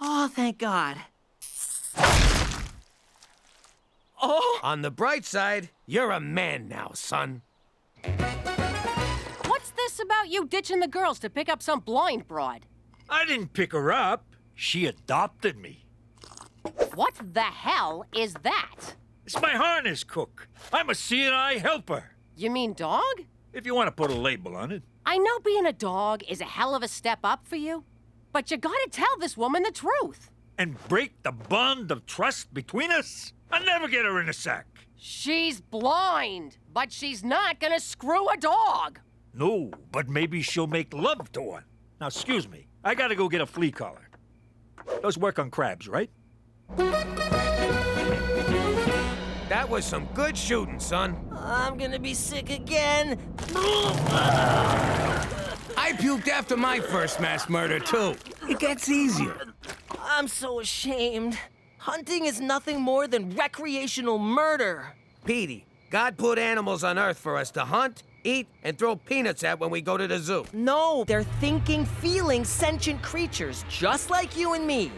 Speaker 13: Oh, thank God. Oh!
Speaker 1: On the bright side, you're a man now, son.
Speaker 12: What's this about you ditching the girls to pick up some blind broad?
Speaker 20: I didn't pick her up. She adopted me.
Speaker 12: What the hell is that?
Speaker 20: It's my harness cook. I'm a CNI helper.
Speaker 12: You mean dog?
Speaker 20: If you want to put a label on it.
Speaker 12: I know being a dog is a hell of a step up for you, but you gotta tell this woman the truth.
Speaker 20: And break the bond of trust between us? I'll never get her in a sack.
Speaker 12: She's blind, but she's not gonna screw a dog.
Speaker 20: No, but maybe she'll make love to one. Now, excuse me. I gotta go get a flea collar. Those work on crabs, right?
Speaker 1: That was some good shooting, son.
Speaker 13: I'm gonna be sick again.
Speaker 1: I puked after my first mass murder, too. It gets easier.
Speaker 13: I'm so ashamed. Hunting is nothing more than recreational murder.
Speaker 1: Petey, God put animals on Earth for us to hunt, eat, and throw peanuts at when we go to the zoo.
Speaker 13: No, they're thinking, feeling, sentient creatures, just like you and me.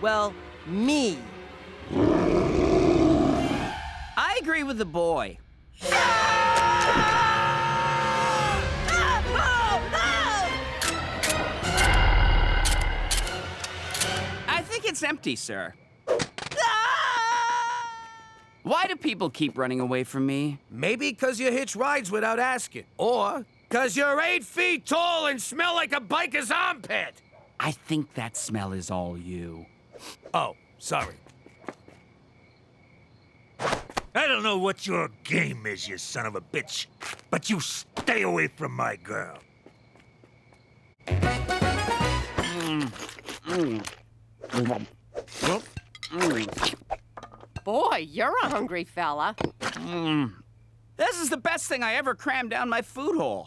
Speaker 13: Well, me.
Speaker 17: I agree with the boy. I think it's empty, sir. Why do people keep running away from me?
Speaker 1: Maybe because you hitch rides without asking. Or because you're 8 feet tall and smell like a biker's armpit.
Speaker 17: I think that smell is all you.
Speaker 1: Oh, sorry.
Speaker 20: I don't know what your game is, you son of a bitch, but you stay away from my girl.
Speaker 12: Boy, you're a hungry fella.
Speaker 17: This is the best thing I ever crammed down my food hole.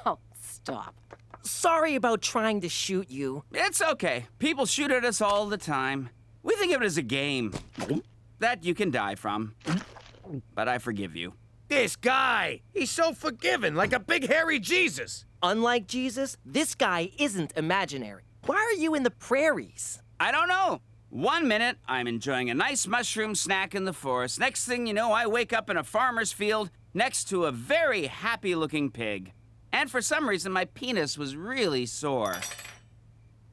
Speaker 12: Oh, stop.
Speaker 13: Sorry about trying to shoot you.
Speaker 17: It's okay. People shoot at us all the time. We think of it as a game that you can die from. But I forgive you.
Speaker 1: This guy, he's so forgiving, like a big hairy Jesus.
Speaker 13: Unlike Jesus, this guy isn't imaginary. Why are you in the prairies?
Speaker 17: I don't know. 1 minute, I'm enjoying a nice mushroom snack in the forest. Next thing you know, I wake up in a farmer's field next to a very happy-looking pig. And for some reason, my penis was really sore.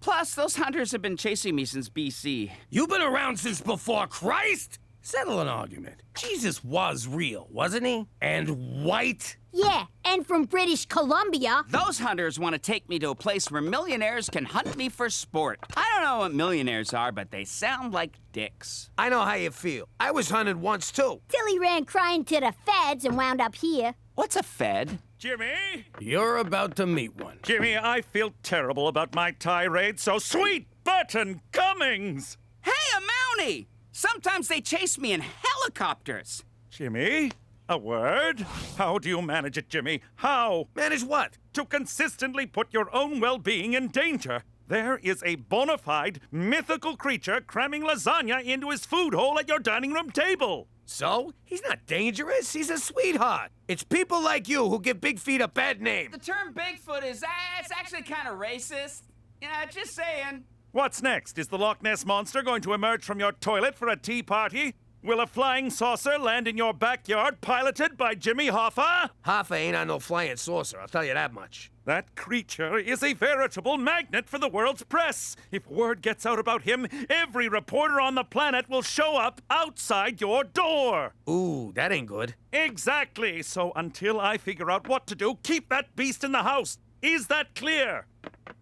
Speaker 17: Plus, those hunters have been chasing me since BC.
Speaker 1: You've been around since before Christ? Settle an argument. Jesus was real, wasn't he? And white?
Speaker 10: Yeah, and from British Columbia.
Speaker 17: Those hunters want to take me to a place where millionaires can hunt me for sport. I don't know what millionaires are, but they sound like dicks.
Speaker 1: I know how you feel. I was hunted once, too.
Speaker 10: Till he ran crying to the feds and wound up here.
Speaker 17: What's a fed?
Speaker 8: Jimmy?
Speaker 1: You're about to meet one.
Speaker 8: Jimmy, I feel terrible about my tirade, so sweet Burton Cummings!
Speaker 17: Hey, a Mountie! Sometimes they chase me in helicopters.
Speaker 8: Jimmy, a word? How do you manage it, Jimmy? How?
Speaker 1: Manage what?
Speaker 8: To consistently put your own well-being in danger. There is a bona fide mythical creature cramming lasagna into his food hole at your dining room table.
Speaker 1: So? He's not dangerous. He's a sweetheart. It's people like you who give Big Feet a bad name.
Speaker 17: The term Bigfoot is it's actually kind of racist. Yeah, just saying.
Speaker 8: What's next? Is the Loch Ness Monster going to emerge from your toilet for a tea party? Will a flying saucer land in your backyard piloted by Jimmy Hoffa?
Speaker 1: Hoffa ain't on no flying saucer, I'll tell you that much.
Speaker 8: That creature is a veritable magnet for the world's press. If word gets out about him, every reporter on the planet will show up outside your door.
Speaker 1: Ooh, that ain't good.
Speaker 8: Exactly. So until I figure out what to do, keep that beast in the house. Is that clear?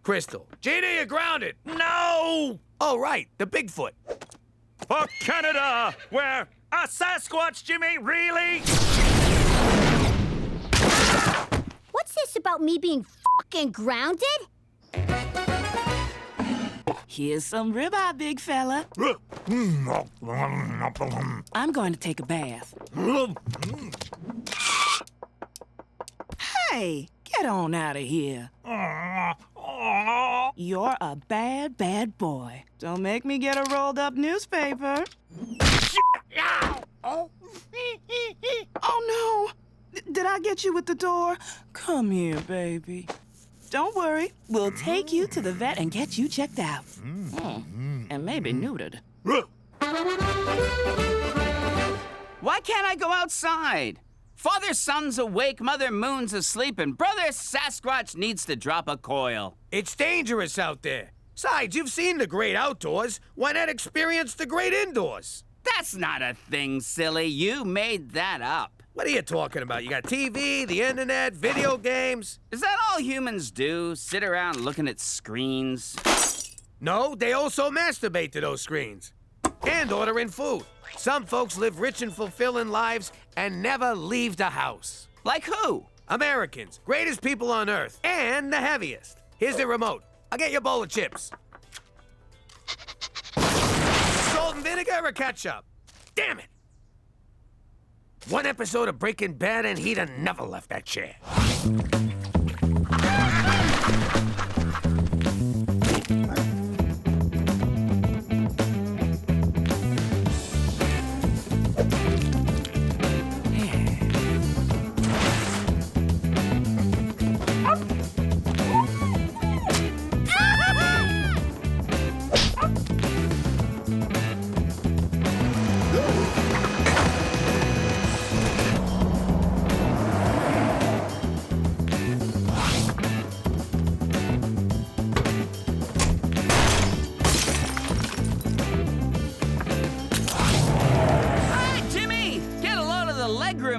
Speaker 1: Crystal. Gina, you're grounded.
Speaker 8: No!
Speaker 1: Oh, right, the Bigfoot.
Speaker 8: For Canada, where a Sasquatch, Jimmy, really?
Speaker 10: What's this about me being fucking grounded?
Speaker 21: Here's some ribeye, big fella. I'm going to take a bath. Hey, get on out of here. You're a bad, bad boy. Don't make me get a rolled up newspaper. Oh no! Did I get you with the door? Come here, baby. Don't worry. We'll take you to the vet and get you checked out. And maybe neutered.
Speaker 17: Why can't I go outside? Father Sun's awake, Mother Moon's asleep, and Brother Sasquatch needs to drop a coil.
Speaker 1: It's dangerous out there. Besides, you've seen the great outdoors. Why not experience the great indoors?
Speaker 17: That's not a thing, silly. You made that up.
Speaker 1: What are you talking about? You got TV, the internet, video games.
Speaker 17: Is that all humans do? Sit around looking at screens?
Speaker 1: No, they also masturbate to those screens. And order in food. Some folks live rich and fulfilling lives and never leave the house.
Speaker 17: Like who?
Speaker 1: Americans. Greatest people on earth. And the heaviest. Here's the remote. I'll get you a bowl of chips. Salt and vinegar or ketchup? Damn it! One episode of Breaking Bad and he'd have never left that chair.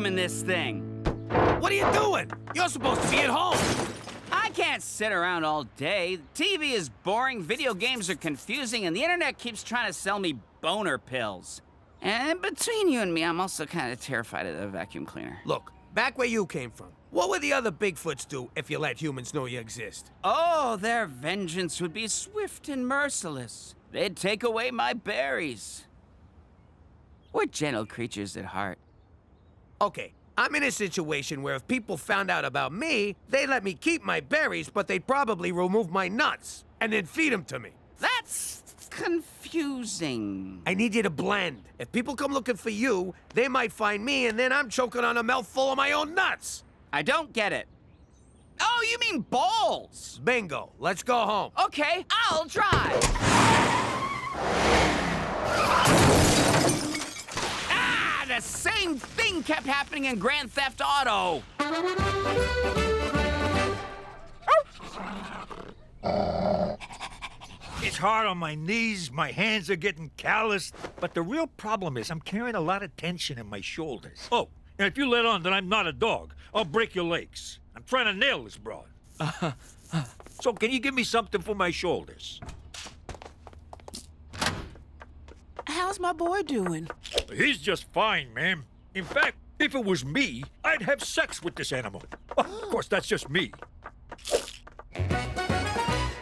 Speaker 17: This thing.
Speaker 1: What are you doing? You're supposed to be at home.
Speaker 17: I can't sit around all day. TV is boring, video games are confusing, and the internet keeps trying to sell me boner pills. And between you and me, I'm also kind of terrified of the vacuum cleaner.
Speaker 1: Look, back where you came from, what would the other Bigfoots do if you let humans know you exist?
Speaker 17: Oh, their vengeance would be swift and merciless. They'd take away my berries. We're gentle creatures at heart.
Speaker 1: Okay, I'm in a situation where if people found out about me, they'd let me keep my berries, but they'd probably remove my nuts and then feed them to me.
Speaker 17: That's confusing.
Speaker 1: I need you to blend. If people come looking for you, they might find me, and then I'm choking on a mouthful of my own nuts.
Speaker 17: I don't get it. Oh, you mean balls?
Speaker 1: Bingo. Let's go home.
Speaker 17: Okay, I'll drive. The same thing kept happening in Grand Theft Auto.
Speaker 7: It's hard on my knees, my hands are getting calloused, but the real problem is I'm carrying a lot of tension in my shoulders. Oh, and if you let on that I'm not a dog, I'll break your legs. I'm trying to nail this broad. So can you give me something for my shoulders?
Speaker 21: How's my boy doing?
Speaker 7: He's just fine, ma'am. In fact, if it was me, I'd have sex with this animal. Of course, that's just me.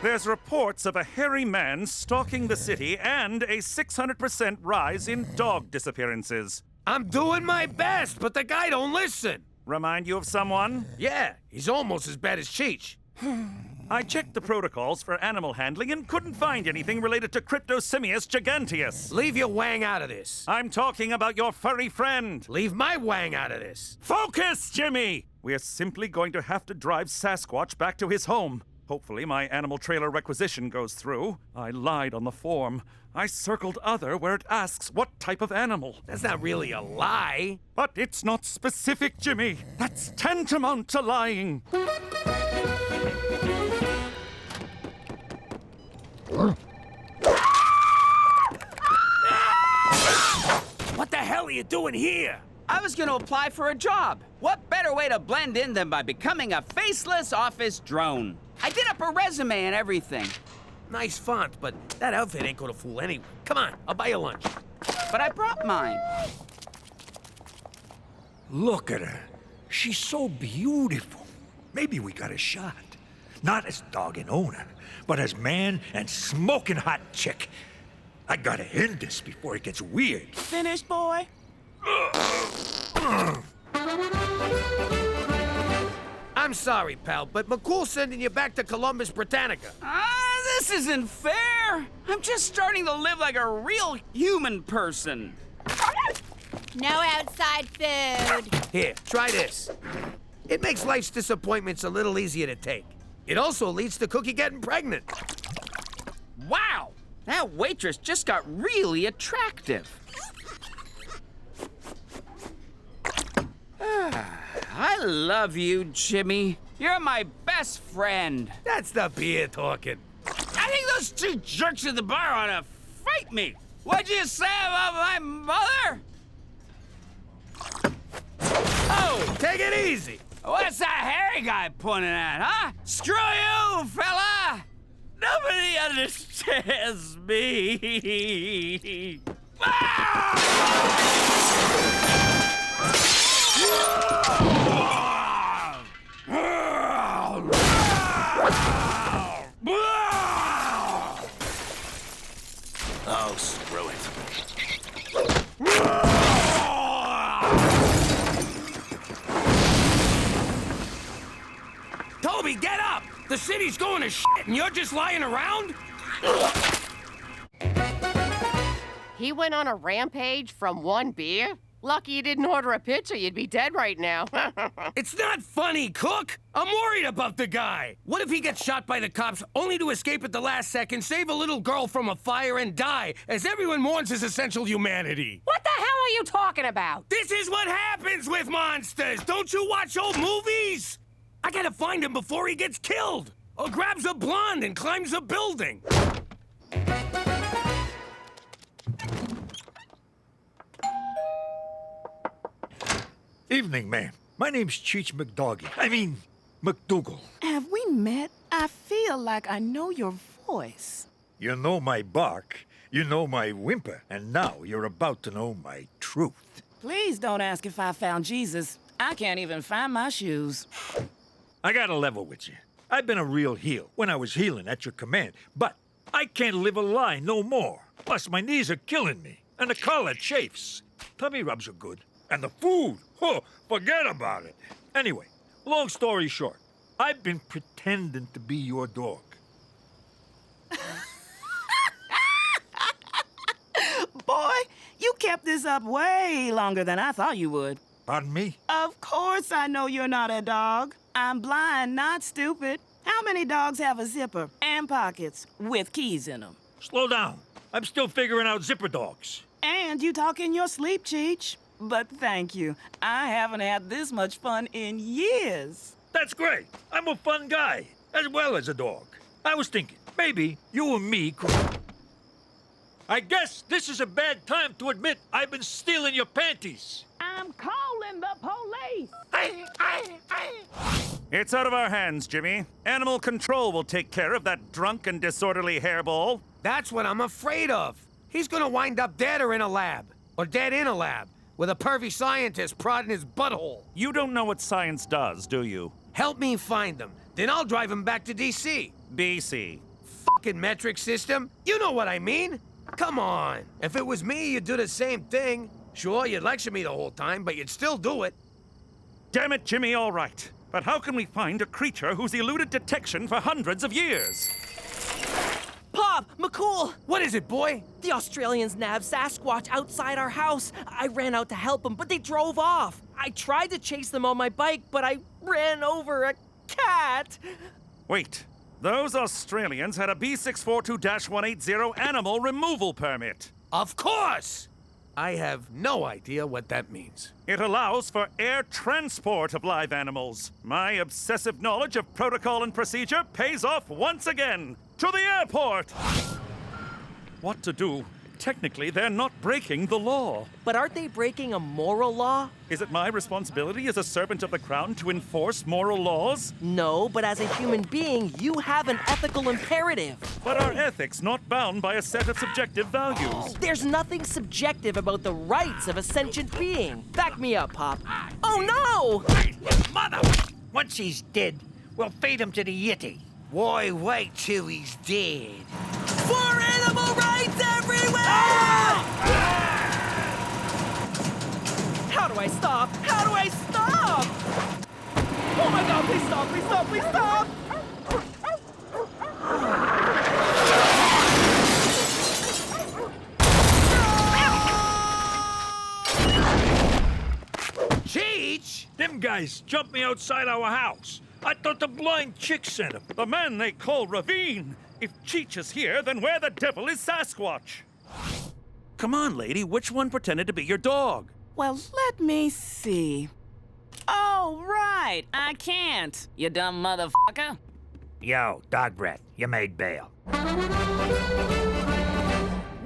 Speaker 8: There's reports of a hairy man stalking the city and a 600% rise in dog disappearances.
Speaker 1: I'm doing my best, but the guy don't listen.
Speaker 8: Remind you of someone?
Speaker 1: Yeah, he's almost as bad as Cheech.
Speaker 8: I checked the protocols for animal handling and couldn't find anything related to Cryptosimius giganteus.
Speaker 1: Leave your wang out of this.
Speaker 8: I'm talking about your furry friend.
Speaker 1: Leave my wang out of this.
Speaker 8: Focus, Jimmy! We're simply going to have to drive Sasquatch back to his home. Hopefully my animal trailer requisition goes through. I lied on the form. I circled other where it asks what type of animal.
Speaker 1: That's not really a lie.
Speaker 8: But it's not specific, Jimmy. That's tantamount to lying.
Speaker 1: What the hell are you doing here?
Speaker 17: I was gonna apply for a job. What better way to blend in than by becoming a faceless office drone? I did up a resume and everything.
Speaker 1: Nice font, but that outfit ain't gonna fool anyone. Come on, I'll buy you lunch.
Speaker 17: But I brought mine.
Speaker 20: Look at her. She's so beautiful. Maybe we got a shot. Not as dog and owner, but as man and smoking hot chick. I gotta end this before it gets weird.
Speaker 21: Finished, boy?
Speaker 1: I'm sorry, pal, but McCool's sending you back to Columbus, Britannica.
Speaker 17: This isn't fair. I'm just starting to live like a real human person.
Speaker 15: No outside food.
Speaker 1: Here, try this. It makes life's disappointments a little easier to take. It also leads to Cookie getting pregnant.
Speaker 17: Wow! That waitress just got really attractive. I love you, Jimmy. You're my best friend.
Speaker 1: That's the beer talking.
Speaker 17: I think those two jerks at the bar ought to fight me. What'd you say about my mother?
Speaker 1: Oh, take it easy.
Speaker 17: What's that hairy guy pointing at, huh? Screw you, fella! Nobody understands me.
Speaker 16: Oh, screw it.
Speaker 1: Toby, get up! The city's going to shit and you're just lying around?
Speaker 12: He went on a rampage from one beer? Lucky you didn't order a pitcher, you'd be dead right now.
Speaker 1: It's not funny, Cook! I'm worried about the guy! What if he gets shot by the cops only to escape at the last second, save a little girl from a fire, and die as everyone mourns his essential humanity?
Speaker 12: What the hell are you talking about?
Speaker 1: This is what happens with monsters! Don't you watch old movies? I gotta find him before he gets killed! Or grabs a blonde and climbs a building!
Speaker 20: Evening, ma'am. My name's Cheech McDougal.
Speaker 21: Have we met? I feel like I know your voice.
Speaker 20: You know my bark, you know my whimper, and now you're about to know my truth.
Speaker 21: Please don't ask if I found Jesus. I can't even find my shoes.
Speaker 20: I gotta level with you. I've been a real heel when I was healing at your command, but I can't live a lie no more. Plus, my knees are killing me, and the collar chafes. Tummy rubs are good. And the food, forget about it. Anyway, long story short, I've been pretending to be your dog.
Speaker 21: Boy, you kept this up way longer than I thought you would.
Speaker 20: Pardon me?
Speaker 21: Of course I know you're not a dog. I'm blind, not stupid. How many dogs have a zipper and pockets with keys in them?
Speaker 20: Slow down. I'm still figuring out zipper dogs.
Speaker 21: And you talk in your sleep, Cheech. But thank you. I haven't had this much fun in years.
Speaker 20: That's great. I'm a fun guy, as well as a dog. I was thinking, maybe you and me could... I guess this is a bad time to admit I've been stealing your panties.
Speaker 21: I'm calling the police.
Speaker 8: It's out of our hands, Jimmy. Animal control will take care of that drunk and disorderly hairball.
Speaker 1: That's what I'm afraid of. He's gonna wind up dead or in a lab. Or dead in a lab. With a pervy scientist prodding his butthole.
Speaker 8: You don't know what science does, do you?
Speaker 1: Help me find them. Then I'll drive him back to D.C.
Speaker 8: BC.
Speaker 1: Fucking metric system. You know what I mean. Come on. If it was me, you'd do the same thing. Sure, you'd lecture me the whole time, but you'd still do it.
Speaker 8: Damn it, Jimmy, all right. But how can we find a creature who's eluded detection for hundreds of years?
Speaker 13: Pop! McCool!
Speaker 1: What is it, boy?
Speaker 13: The Australians nabbed Sasquatch outside our house. I ran out to help them, but they drove off. I tried to chase them on my bike, but I ran over a cat.
Speaker 8: Wait, those Australians had a B642-180 animal removal permit.
Speaker 1: Of course! I have no idea what that means.
Speaker 8: It allows for air transport of live animals. My obsessive knowledge of protocol and procedure pays off once again. To the airport! What to do? Technically, they're not breaking the law.
Speaker 13: But aren't they breaking a moral law?
Speaker 8: Is it my responsibility as a servant of the crown to enforce moral laws?
Speaker 13: No, but as a human being, you have an ethical imperative.
Speaker 8: But are ethics not bound by a set of subjective values?
Speaker 13: There's nothing subjective about the rights of a sentient being. Back me up, Pop. Oh, no!
Speaker 7: Mother! Once he's dead, we'll feed him to the Yeti.
Speaker 3: Why wait till he's dead?
Speaker 13: For animal rights everywhere! How do I stop? How do I stop? Oh my God, please stop, please stop, please stop!
Speaker 7: Cheech! Them guys jumped me outside our house. I thought the blind chick sent him.
Speaker 8: The man they call Ravine. If Cheech is here, then where the devil is Sasquatch? Come on, lady, which one pretended to be your dog?
Speaker 21: Well, let me see. Oh, right,
Speaker 17: I can't, you dumb motherfucker.
Speaker 7: Yo, dog breath, you made bail.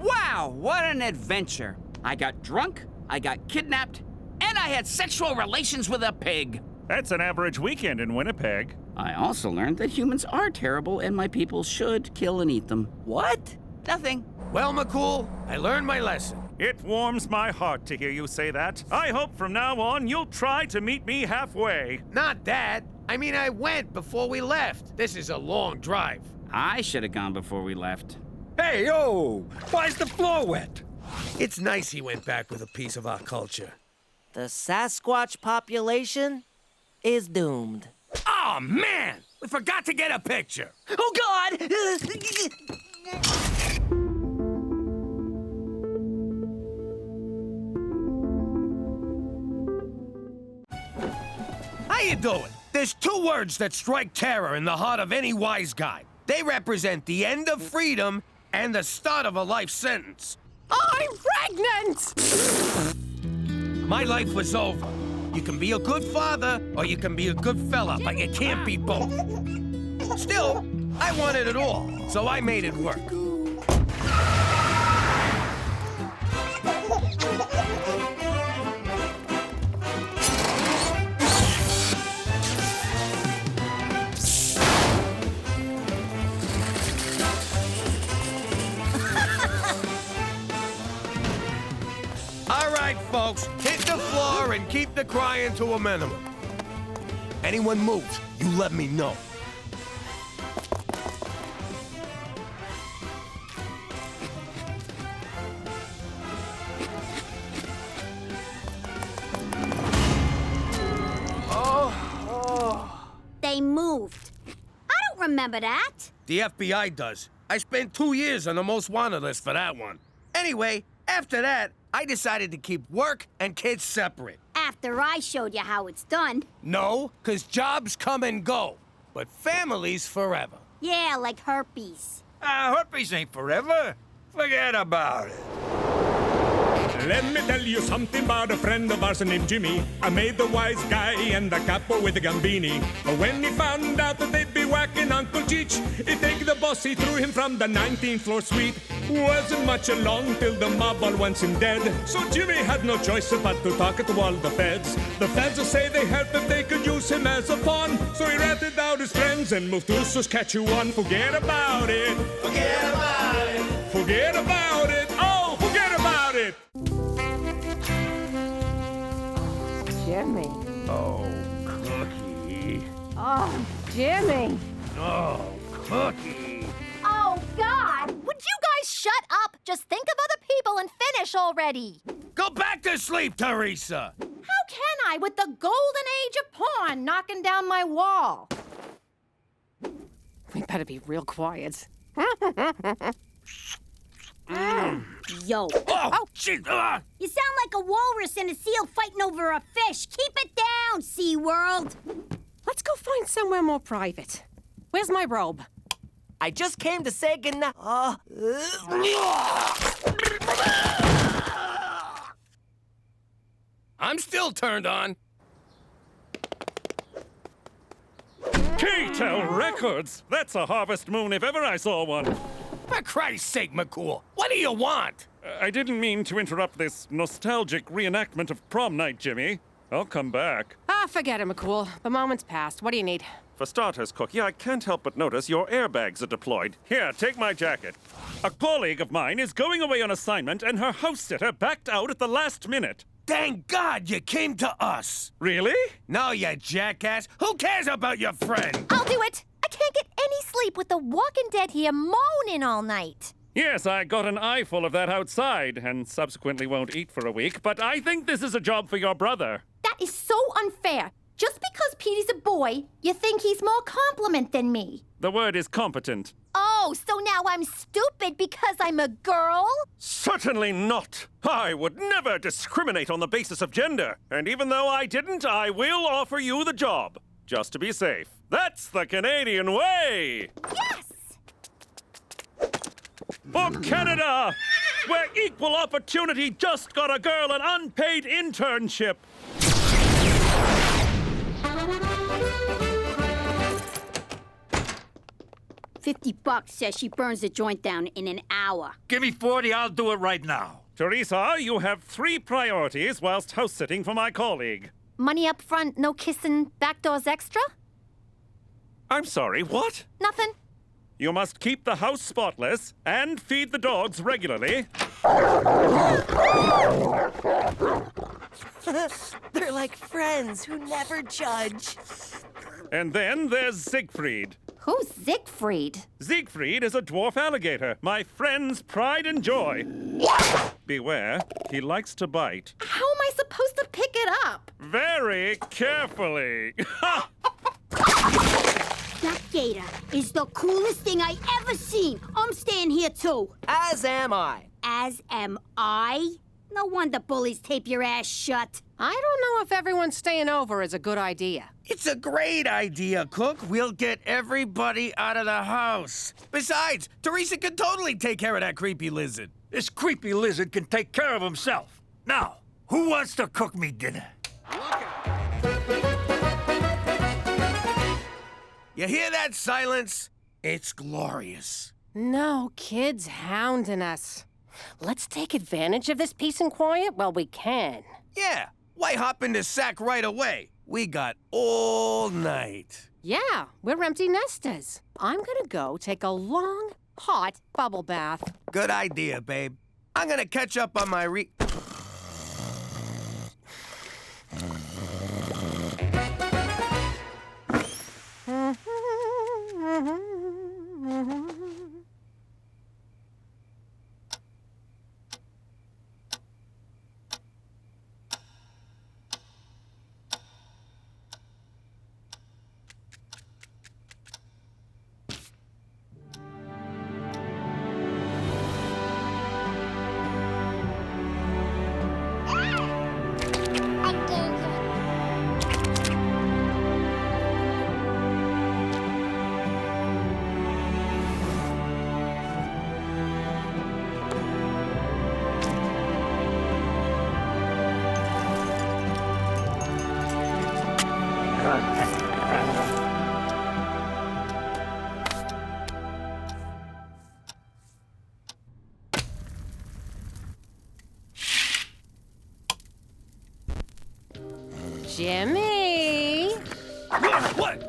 Speaker 17: Wow, what an adventure. I got drunk, I got kidnapped, and I had sexual relations with a pig.
Speaker 8: That's an average weekend in Winnipeg.
Speaker 17: I also learned that humans are terrible and my people should kill and eat them.
Speaker 13: What?
Speaker 17: Nothing.
Speaker 1: Well, McCool, I learned my lesson.
Speaker 8: It warms my heart to hear you say that. I hope from now on you'll try to meet me halfway.
Speaker 1: Not that. I mean, I went before we left. This is a long drive.
Speaker 17: I should have gone before we left.
Speaker 7: Hey, yo! Why's the floor wet?
Speaker 1: It's nice he went back with a piece of our culture.
Speaker 13: The Sasquatch population is doomed.
Speaker 1: Oh, man! We forgot to get a picture.
Speaker 13: Oh, God!
Speaker 1: How you doing? There's two words that strike terror in the heart of any wise guy. They represent the end of freedom and the start of a life sentence.
Speaker 12: I'm pregnant!
Speaker 1: My life was over. You can be a good father, or you can be a good fella, but you can't be both. Still, I wanted it all, so I made it work. All right, folks, hit the floor and keep the crying to a minimum. Anyone moves, you let me know.
Speaker 10: They moved. I don't remember that.
Speaker 1: The FBI does. I spent 2 years on the most wanted list for that one. Anyway, after that, I decided to keep work and kids separate.
Speaker 10: After I showed you how it's done.
Speaker 1: No, 'cause jobs come and go, but families forever.
Speaker 10: Yeah, like herpes.
Speaker 7: Herpes ain't forever. Forget about it.
Speaker 5: Let me tell you something about a friend of ours named Jimmy. I made the wise guy and the capo with the gambini. But when he found out that they'd be whacking Uncle Cheech, he'd take the boss, he threw him from the 19th floor suite. Wasn't much along till the mob all wants him dead. So Jimmy had no choice but to talk to all the feds. The feds say they help if they could use him as a pawn. So he ratted out his friends and moved to Saskatchewan. Forget about it.
Speaker 3: Forget about it.
Speaker 5: Forget about it. Oh, forget about it.
Speaker 12: Jimmy.
Speaker 7: Oh, Cookie.
Speaker 12: Oh, Jimmy.
Speaker 7: Oh, Cookie.
Speaker 15: Oh, God! Would you guys shut up? Just think of other people and finish already.
Speaker 1: Go back to sleep, Theresa.
Speaker 15: How
Speaker 6: can I with the golden age of porn knocking down my wall?
Speaker 12: We better be real quiet.
Speaker 10: Yo.
Speaker 1: Oh, shit!
Speaker 10: You sound like a walrus and a seal fighting over a fish. Keep it down, SeaWorld.
Speaker 12: Let's go find somewhere more private. Where's my robe?
Speaker 13: I just came to say goodnight.
Speaker 1: I'm still turned on.
Speaker 8: K-Tel Records! That's a harvest moon if ever I saw one.
Speaker 1: For Christ's sake, McCool, what do you want?
Speaker 8: I didn't mean to interrupt this nostalgic reenactment of prom night, Jimmy. I'll come back.
Speaker 12: Forget it, McCool. The moment's passed. What do you need?
Speaker 8: For starters, Cookie, I can't help but notice your airbags are deployed. Here, take my jacket. A colleague of mine is going away on assignment, and her house sitter backed out at the last minute.
Speaker 1: Thank God you came to us.
Speaker 8: Really?
Speaker 1: No, you jackass. Who cares about your friend?
Speaker 15: I'll do it. I can't get any sleep with the Walking Dead here moaning all night.
Speaker 8: Yes, I got an eyeful of that outside, and subsequently won't eat for a week, but I think this is a job for your brother.
Speaker 15: That is so unfair. Just because Petey's a boy, you think he's more competent than me.
Speaker 8: The word is competent.
Speaker 15: Oh, so now I'm stupid because I'm a girl?
Speaker 8: Certainly not. I would never discriminate on the basis of gender. And even though I didn't, I will offer you the job. Just to be safe. That's the Canadian way!
Speaker 15: Yes!
Speaker 8: For Canada! Where equal opportunity just got a girl an unpaid internship.
Speaker 10: $50 says she burns the joint down in an hour.
Speaker 7: Give me 40, I'll do it right now.
Speaker 8: Theresa, you have 3 priorities whilst house-sitting for my colleague.
Speaker 15: Money up front, no kissing, backdoors extra?
Speaker 8: I'm sorry, what?
Speaker 15: Nothing.
Speaker 8: You must keep the house spotless and feed the dogs regularly.
Speaker 13: They're like friends who never judge.
Speaker 8: And then there's Siegfried.
Speaker 15: Who's Siegfried?
Speaker 8: Siegfried is a dwarf alligator, my friend's pride and joy. Beware, he likes to bite.
Speaker 15: How am I supposed to pick it up?
Speaker 8: Very carefully.
Speaker 10: That gator is the coolest thing I ever seen. I'm staying here too.
Speaker 13: As am I.
Speaker 10: As am I? No wonder bullies tape your ass shut.
Speaker 12: I don't know if everyone staying over is a good idea.
Speaker 1: It's a great idea, Cook. We'll get everybody out of the house. Besides, Theresa can totally take care of that creepy lizard.
Speaker 7: This creepy lizard can take care of himself. Now, who wants to cook me dinner?
Speaker 1: You hear that silence? It's glorious.
Speaker 12: No kids hounding us. Let's take advantage of this peace and quiet while we can.
Speaker 1: Yeah, why hop in the sack right away? We got all night.
Speaker 12: Yeah, we're empty nesters. I'm gonna go take a long, hot bubble bath.
Speaker 1: Good idea, babe. I'm gonna catch up on my
Speaker 12: Jimmy!
Speaker 1: What?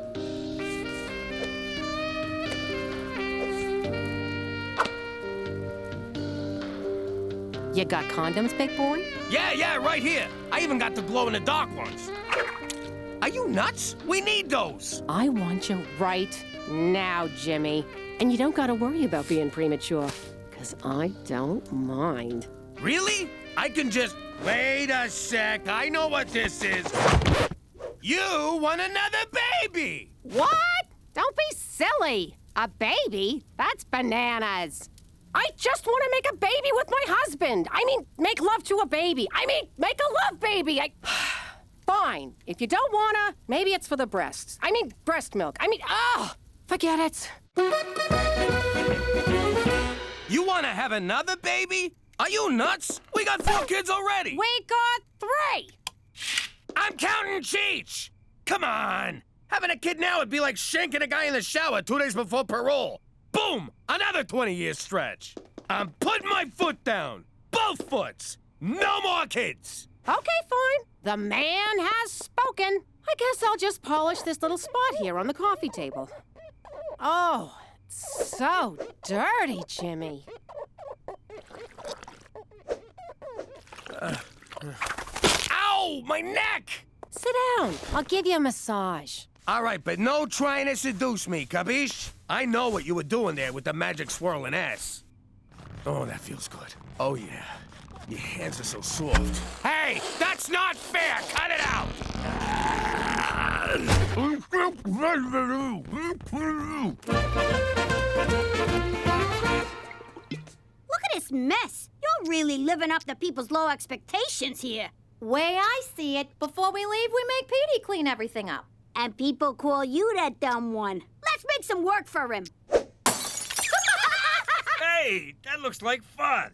Speaker 12: You got condoms, big boy?
Speaker 1: Yeah, right here. I even got the glow-in-the-dark ones. Are you nuts? We need those.
Speaker 12: I want you right now, Jimmy. And you don't gotta worry about being premature, 'cause I don't mind.
Speaker 1: Really? I can just Wait a sec. I know what this is. You want another baby!
Speaker 12: What? Don't be silly. A baby? That's bananas. I just want to make a baby with my husband. I mean, make love to a baby. I mean, make a love baby. Fine. If you don't wanna, maybe it's for the breasts. I mean, breast milk. I mean, forget it.
Speaker 1: You want to have another baby? Are you nuts? We got 4 kids already.
Speaker 12: We got 3.
Speaker 1: I'm counting Cheech. Come on. Having a kid now would be like shanking a guy in the shower 2 days before parole. Boom! Another 20-year stretch. I'm putting my foot down. Both foots. No more kids.
Speaker 12: Okay, fine. The man has spoken. I guess I'll just polish this little spot here on the coffee table. Oh, it's so dirty, Jimmy.
Speaker 1: Ow! My neck!
Speaker 12: Sit down. I'll give you a massage.
Speaker 1: All right, but no trying to seduce me, capiche? I know what you were doing there with the magic swirling ass. Oh, that feels good. Oh, yeah. Your hands are so soft. Hey, that's not fair! Cut it out!
Speaker 10: Look at this mess. You're really living up to people's low expectations here.
Speaker 15: Way I see it, before we leave, we make Petey clean everything up.
Speaker 10: And people call you that dumb one. Let's make some work for him.
Speaker 7: Hey, that looks like fun.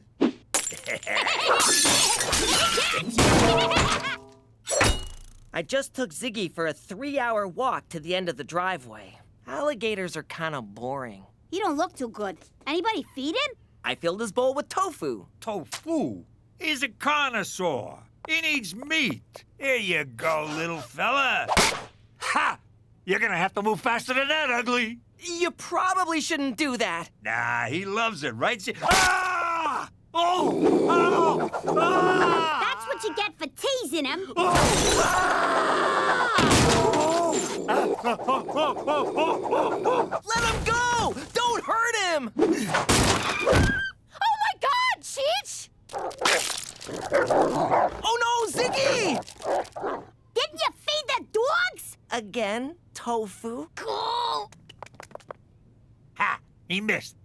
Speaker 13: I just took Ziggy for a 3-hour walk to the end of the driveway. Alligators are kind of boring.
Speaker 10: He don't look too good. Anybody feed him?
Speaker 13: I filled his bowl with tofu.
Speaker 7: Tofu? He's a connoisseur. He needs meat. Here you go, little fella. Ha! You're gonna have to move faster than that, ugly.
Speaker 13: You probably shouldn't do that.
Speaker 7: Nah, he loves it, right? Ah! Oh! Oh! Ah!
Speaker 10: That's what you get for teasing him.
Speaker 13: Let him go! Don't hurt him!
Speaker 12: Oh my God, Cheech!
Speaker 13: Oh no, Ziggy!
Speaker 10: Didn't you feed the dogs?
Speaker 13: Again? Tofu?
Speaker 10: Cool.
Speaker 7: Ha! He missed.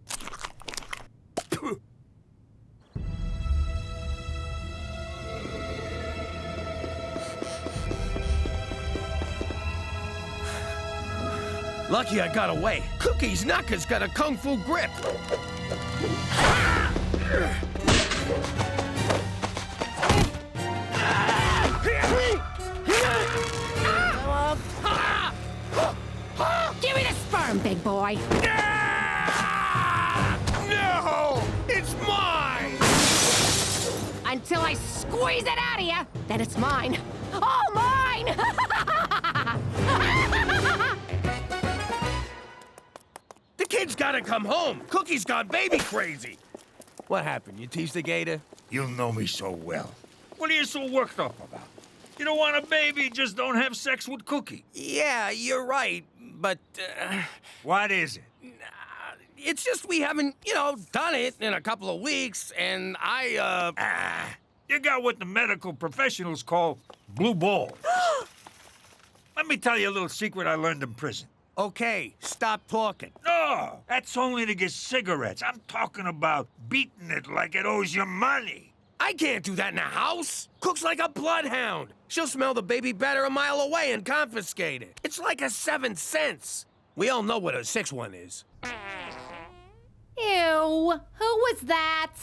Speaker 1: Lucky I got away. Cookie's knocker's got a kung fu grip.
Speaker 12: Give me the sperm, big boy.
Speaker 1: No! It's mine!
Speaker 12: Until I squeeze it out of you, then it's mine. All mine!
Speaker 1: The kid's gotta come home. Cookie's gone baby crazy. What happened? You teased the gator?
Speaker 7: You know me so well. What are you so worked up about? You don't want a baby, just don't have sex with Cookie.
Speaker 1: Yeah, you're right, but...
Speaker 7: What is it?
Speaker 1: It's just we haven't, done it in a couple of weeks, and
Speaker 7: You got what the medical professionals call blue balls. Let me tell you a little secret I learned in prison.
Speaker 1: Okay, stop talking.
Speaker 7: No, that's only to get cigarettes. I'm talking about beating it like it owes you money.
Speaker 1: I can't do that in a house. Cook's like a bloodhound. She'll smell the baby better a mile away and confiscate it. It's like a 7 cents. We all know what a 6 one is.
Speaker 12: Ew, who was that?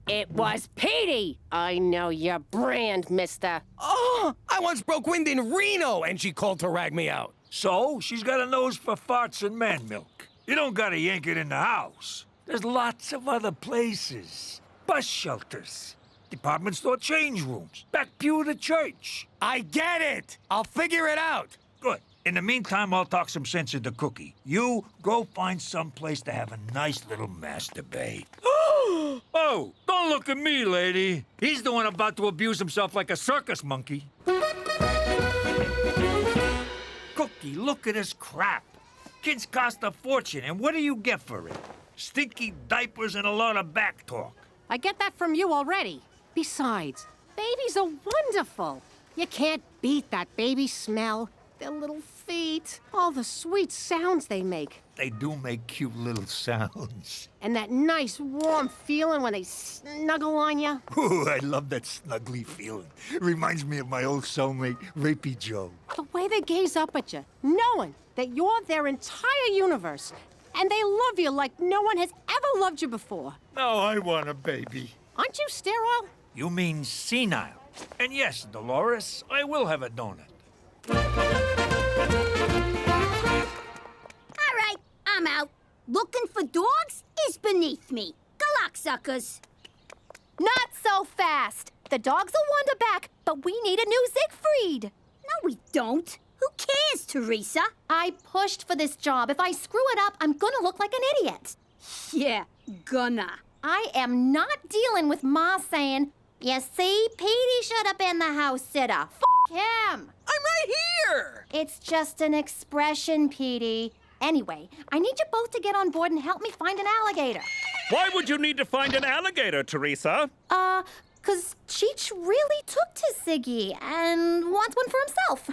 Speaker 12: It was Petey. I know your brand, mister.
Speaker 1: Oh, I once broke wind in Reno, and she called to rag me out.
Speaker 7: So, she's got a nose for farts and man milk. You don't gotta yank it in the house. There's lots of other places. Bus shelters, department store change rooms, back pew of the church.
Speaker 1: I get it. I'll figure it out.
Speaker 7: Good. In the meantime, I'll talk some sense into Cookie. You go find some place to have a nice little masturbate. Oh, don't look at me, lady. He's the one about to abuse himself like a circus monkey. Cookie, look at this crap. Kids cost a fortune, and what do you get for it? Stinky diapers and a lot of back talk.
Speaker 12: I get that from you already. Besides, babies are wonderful. You can't beat that baby smell. Their little feet, all the sweet sounds they make.
Speaker 20: They do make cute little sounds.
Speaker 12: And that nice, warm feeling when they snuggle on you.
Speaker 20: Ooh, I love that snuggly feeling. Reminds me of my old cellmate, Rapey Joe.
Speaker 12: The way they gaze up at you, knowing that you're their entire universe. And they love you like no one has ever loved you before.
Speaker 20: Now I want a baby.
Speaker 12: Aren't you sterile?
Speaker 7: You mean senile. And yes, Dolores, I will have a donut.
Speaker 10: All right, I'm out. Looking for dogs is beneath me. Good luck, suckers.
Speaker 15: Not so fast. The dogs will wander back, but we need a new Siegfried.
Speaker 10: No, we don't. Who cares, Theresa?
Speaker 15: I pushed for this job. If I screw it up, I'm gonna look like an idiot.
Speaker 10: Yeah, gonna.
Speaker 15: I am not dealing with Ma saying, you see, Petey should have been the house sitter. F him.
Speaker 13: I'm right here!
Speaker 15: It's just an expression, Petey. Anyway, I need you both to get on board and help me find an alligator.
Speaker 8: Why would you need to find an alligator, Theresa?
Speaker 15: 'Cause Cheech really took to Siggy and wants one for himself.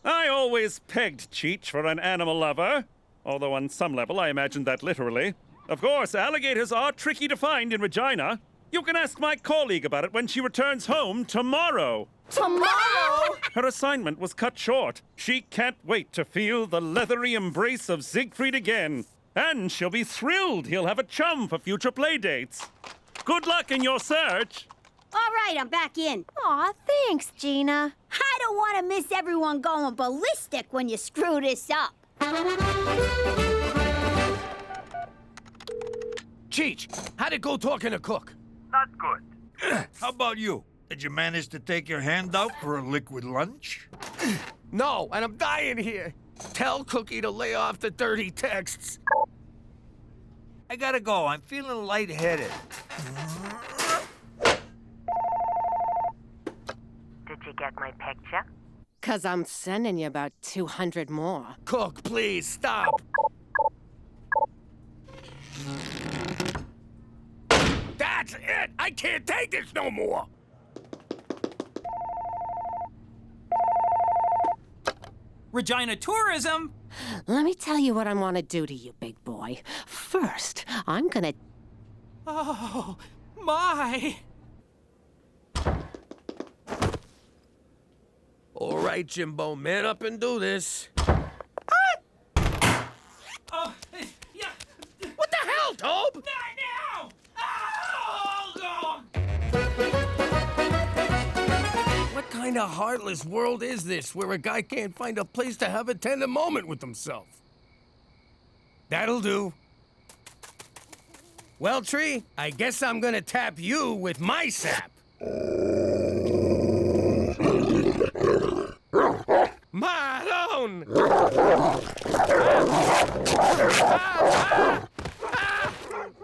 Speaker 8: I always pegged Cheech for an animal lover. Although on some level I imagined that literally. Of course, alligators are tricky to find in Regina. You can ask my colleague about it when she returns home tomorrow.
Speaker 15: Tomorrow?
Speaker 8: Her assignment was cut short. She can't wait to feel the leathery embrace of Siegfried again. And she'll be thrilled he'll have a chum for future playdates. Good luck in your search.
Speaker 10: All right, I'm back in.
Speaker 15: Aw, thanks, Gina.
Speaker 10: I don't want to miss everyone going ballistic when you screw this up.
Speaker 1: Cheech, how'd it go talking to Cook?
Speaker 7: Not good. How about you? Did you manage to take your hand out for a liquid lunch?
Speaker 1: No, and I'm dying here. Tell Cookie to lay off the dirty texts.
Speaker 7: I gotta go. I'm feeling lightheaded.
Speaker 13: Did you get my picture?
Speaker 12: 'Cause I'm sending you about 200 more.
Speaker 1: Cook, please, stop. That's it! I can't take this no more!
Speaker 22: Regina Tourism!
Speaker 12: Let me tell you what I want to do to you, big boy. First, I'm gonna...
Speaker 22: Oh, my!
Speaker 1: All right, Jimbo, man up and do this.
Speaker 22: Oh, yeah.
Speaker 1: What the hell, Tobe?
Speaker 22: Not now! Oh, God!
Speaker 1: What kind of heartless world is this where a guy can't find a place to have a tender moment with himself? That'll do. Well, Tree, I guess I'm gonna tap you with my sap. Maroon!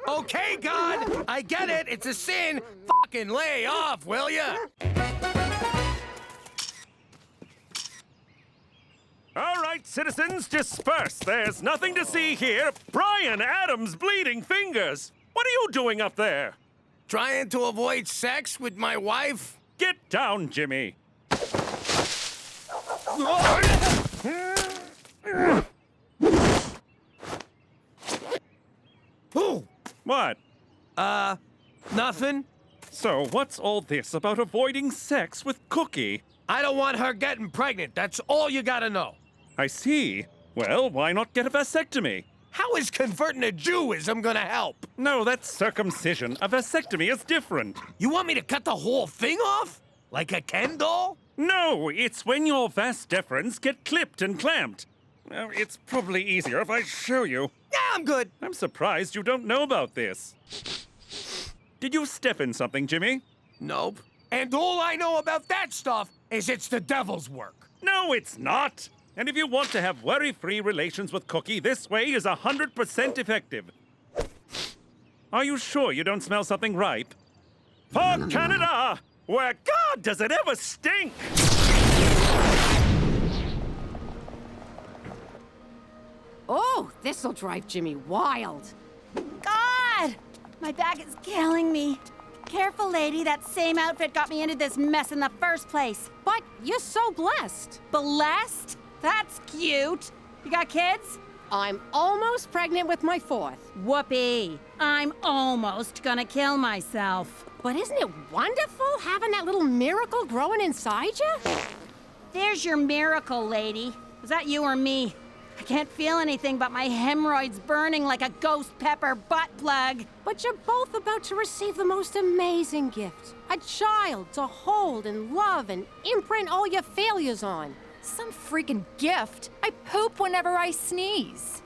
Speaker 1: Okay, God, I get it. It's a sin. Fucking lay off, will ya?
Speaker 8: All right, citizens, disperse. There's nothing to see here. Brian Adams' bleeding fingers. What are you doing up there?
Speaker 1: Trying to avoid sex with my wife?
Speaker 8: Get down, Jimmy.
Speaker 1: Who?
Speaker 8: What?
Speaker 1: Nothing.
Speaker 8: So what's all this about avoiding sex with Cookie?
Speaker 1: I don't want her getting pregnant. That's all you gotta know.
Speaker 8: I see. Well, why not get a vasectomy?
Speaker 1: How is converting to Jewism gonna help?
Speaker 8: No, that's circumcision. A vasectomy is different.
Speaker 1: You want me to cut the whole thing off? Like a Ken doll?
Speaker 8: No, it's when your vas deferens get clipped and clamped. Well, it's probably easier if I show you.
Speaker 1: Yeah, I'm good.
Speaker 8: I'm surprised you don't know about this. Did you step in something, Jimmy?
Speaker 1: Nope. And all I know about that stuff is it's the devil's work.
Speaker 8: No, it's not. And if you want to have worry-free relations with Cookie, this way is 100% effective. Are you sure you don't smell something ripe? For Canada, where God does it ever stink!
Speaker 12: Oh, this'll drive Jimmy wild.
Speaker 10: God! My back is killing me. Careful, lady. That same outfit got me into this mess in the first place.
Speaker 12: But you're so blessed.
Speaker 10: Blessed? That's cute. You got kids?
Speaker 12: I'm almost pregnant with my 4th.
Speaker 10: Whoopee. I'm almost gonna kill myself.
Speaker 12: But isn't it wonderful having that little miracle growing inside you?
Speaker 10: There's your miracle, lady. Was that you or me? I can't feel anything but my hemorrhoids burning like a ghost pepper butt plug.
Speaker 12: But you're both about to receive the most amazing gift. A child to hold and love and imprint all your failures on.
Speaker 15: Some freaking gift. I poop whenever I sneeze.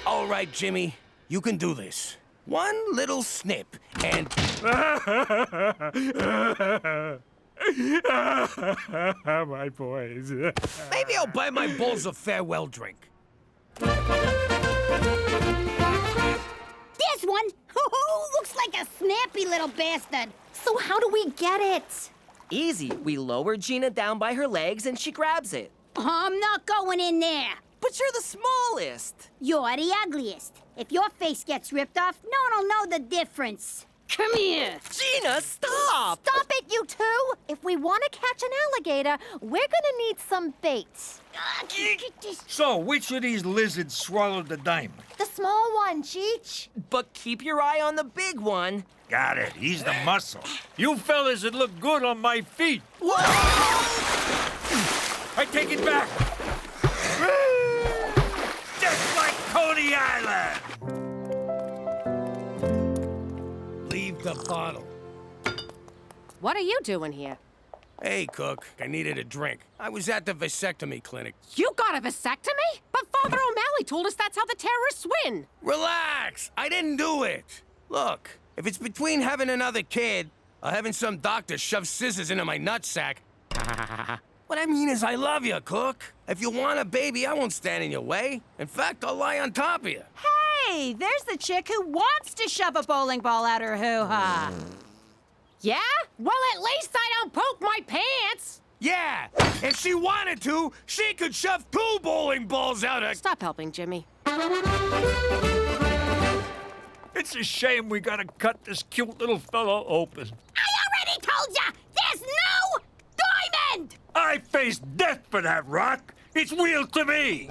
Speaker 1: All right, Jimmy, you can do this. One little snip, and...
Speaker 5: My boys.
Speaker 1: Maybe I'll buy my bulls a farewell drink.
Speaker 10: This one? Looks like a snappy little bastard.
Speaker 15: So how do we get it?
Speaker 13: Easy. We lower Gina down by her legs and she grabs it.
Speaker 10: I'm not going in there.
Speaker 13: But you're the smallest.
Speaker 10: You're the ugliest. If your face gets ripped off, no one will know the difference. Come here.
Speaker 13: Gina, stop!
Speaker 15: Stop it, you two! If we want to catch an alligator, we're gonna need some bait.
Speaker 7: So, which of these lizards swallowed the diamond?
Speaker 15: The small one, Cheech.
Speaker 13: But keep your eye on the big one.
Speaker 7: Got it. He's the muscle. You fellas would look good on my feet.
Speaker 13: Whoa!
Speaker 7: I take it back. Just like Coney Island.
Speaker 1: Leave the bottle.
Speaker 12: What are you doing here?
Speaker 1: Hey, Cook, I needed a drink. I was at the vasectomy clinic.
Speaker 12: You got a vasectomy? But Father O'Malley told us that's how the terrorists win.
Speaker 1: Relax! I didn't do it. Look, if it's between having another kid or having some doctor shove scissors into my nutsack... What I mean is I love you, Cook. If you want a baby, I won't stand in your way. In fact, I'll lie on top of you.
Speaker 10: Hey, there's the chick who wants to shove a bowling ball out her hoo-ha.
Speaker 12: Yeah? Well, at least I don't poop my pants.
Speaker 1: Yeah, if she wanted to, she could shove 2 bowling balls out her...
Speaker 12: Stop helping, Jimmy.
Speaker 7: It's a shame we gotta cut this cute little fellow open.
Speaker 10: I already told ya! There's no diamond!
Speaker 7: I face death for that rock. It's real to me.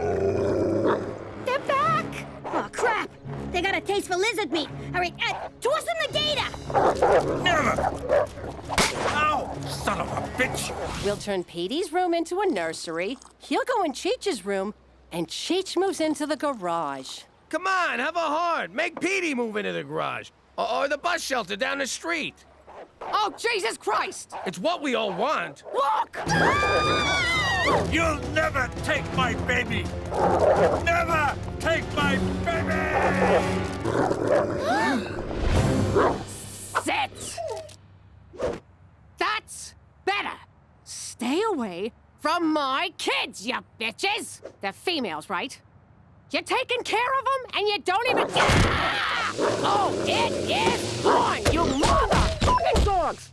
Speaker 10: They're back! Oh, crap! They got a taste for lizard meat. All right, toss them the gator!
Speaker 7: Never! Ow, son of a bitch!
Speaker 12: We'll turn Petey's room into a nursery. He'll go in Cheech's room, and Cheech moves into the garage.
Speaker 1: Come on, have a heart. Make Petey move into the garage. Or the bus shelter down the street.
Speaker 12: Oh, Jesus Christ!
Speaker 1: It's what we all want.
Speaker 12: Look!
Speaker 7: You'll never take my baby! Never take my baby!
Speaker 12: Sit! That's better. Stay away from my kids, you bitches! They're females, right? You're taking care of them, and you don't even... Oh, it is on, you motherfucking dogs!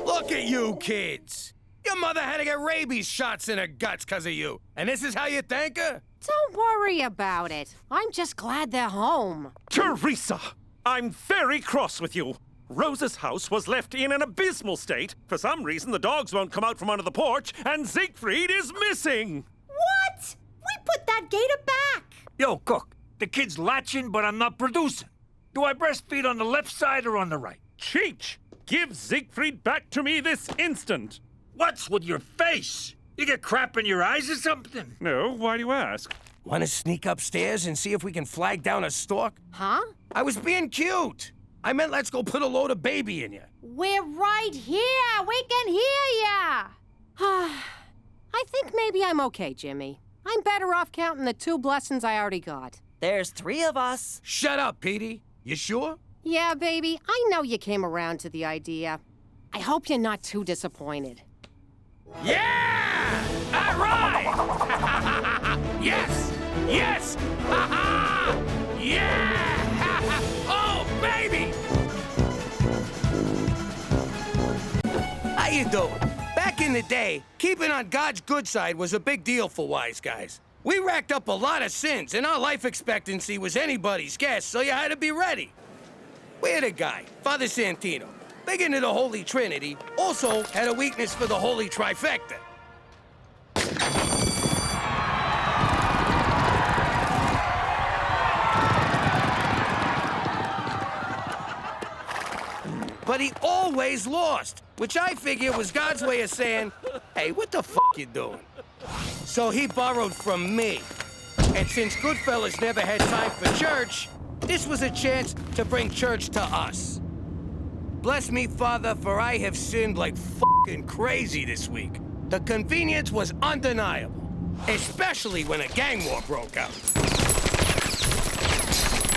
Speaker 1: Look at you kids. Your mother had to get rabies shots in her guts because of you. And this is how you thank her?
Speaker 12: Don't worry about it. I'm just glad they're home.
Speaker 8: Theresa, I'm very cross with you. Rose's house was left in an abysmal state. For some reason, the dogs won't come out from under the porch, and Siegfried is missing.
Speaker 15: What? We put that gator back.
Speaker 7: Yo, Cook, the kid's latching, but I'm not producing. Do I breastfeed on the left side or on the right?
Speaker 8: Cheech, give Siegfried back to me this instant.
Speaker 7: What's with your face? You get crap in your eyes or something?
Speaker 8: No, why do you ask?
Speaker 1: Want to sneak upstairs and see if we can flag down a stork?
Speaker 12: Huh?
Speaker 1: I was being cute. I meant let's go put a load of baby in you.
Speaker 12: We're right here. We can hear ya. I think maybe I'm okay, Jimmy. I'm better off counting the 2 blessings I already got.
Speaker 13: There's 3 of us.
Speaker 1: Shut up, Petey. You sure?
Speaker 12: Yeah, baby. I know you came around to the idea. I hope you're not too disappointed.
Speaker 1: Yeah! All right! Yes! Yes! Ha-ha! Yeah! Oh, baby! How you doing? Back in the day, keeping on God's good side was a big deal for wise guys. We racked up a lot of sins, and our life expectancy was anybody's guess, so you had to be ready. We had a guy, Father Santino, big into the Holy Trinity, also had a weakness for the Holy Trifecta. But he always lost, which I figure was God's way of saying, hey, what the f*** you doing? So he borrowed from me. And since Goodfellas never had time for church, this was a chance to bring church to us. Bless me, Father, for I have sinned like f***ing crazy this week. The convenience was undeniable, especially when a gang war broke out.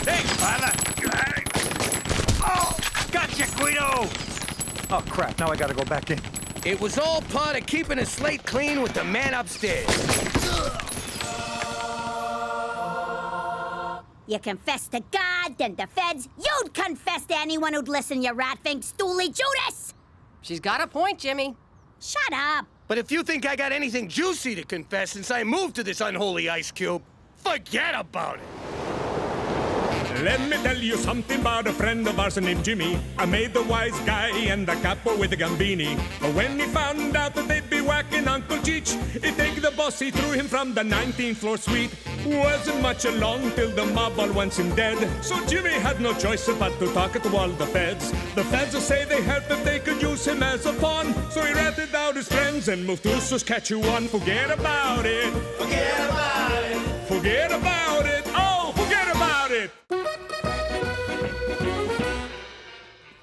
Speaker 7: Hey, Father! Oh! Gotcha, Guido!
Speaker 20: Oh, crap, now I gotta go back in.
Speaker 1: It was all part of keeping a slate clean with the man upstairs.
Speaker 10: You confess to God, then the feds. You'd confess to anyone who'd listen, you rat-fink stoolie Judas!
Speaker 12: She's got a point, Jimmy.
Speaker 10: Shut up!
Speaker 1: But if you think I got anything juicy to confess since I moved to this unholy ice cube, forget about it.
Speaker 5: Let me tell you something about a friend of ours named Jimmy. I made the wise guy and the capo with the gambini. But when he found out that they'd be whacking Uncle Cheech, he'd take the boss, he threw him from the 19th floor suite. Wasn't much along till the mob all wants him dead. So Jimmy had no choice but to talk to all the feds. The feds will say they help if they could use him as a pawn. So he ratted out his friends and moved to Saskatchewan. Forget about it. Forget about it. Forget about it. Oh, forget about it.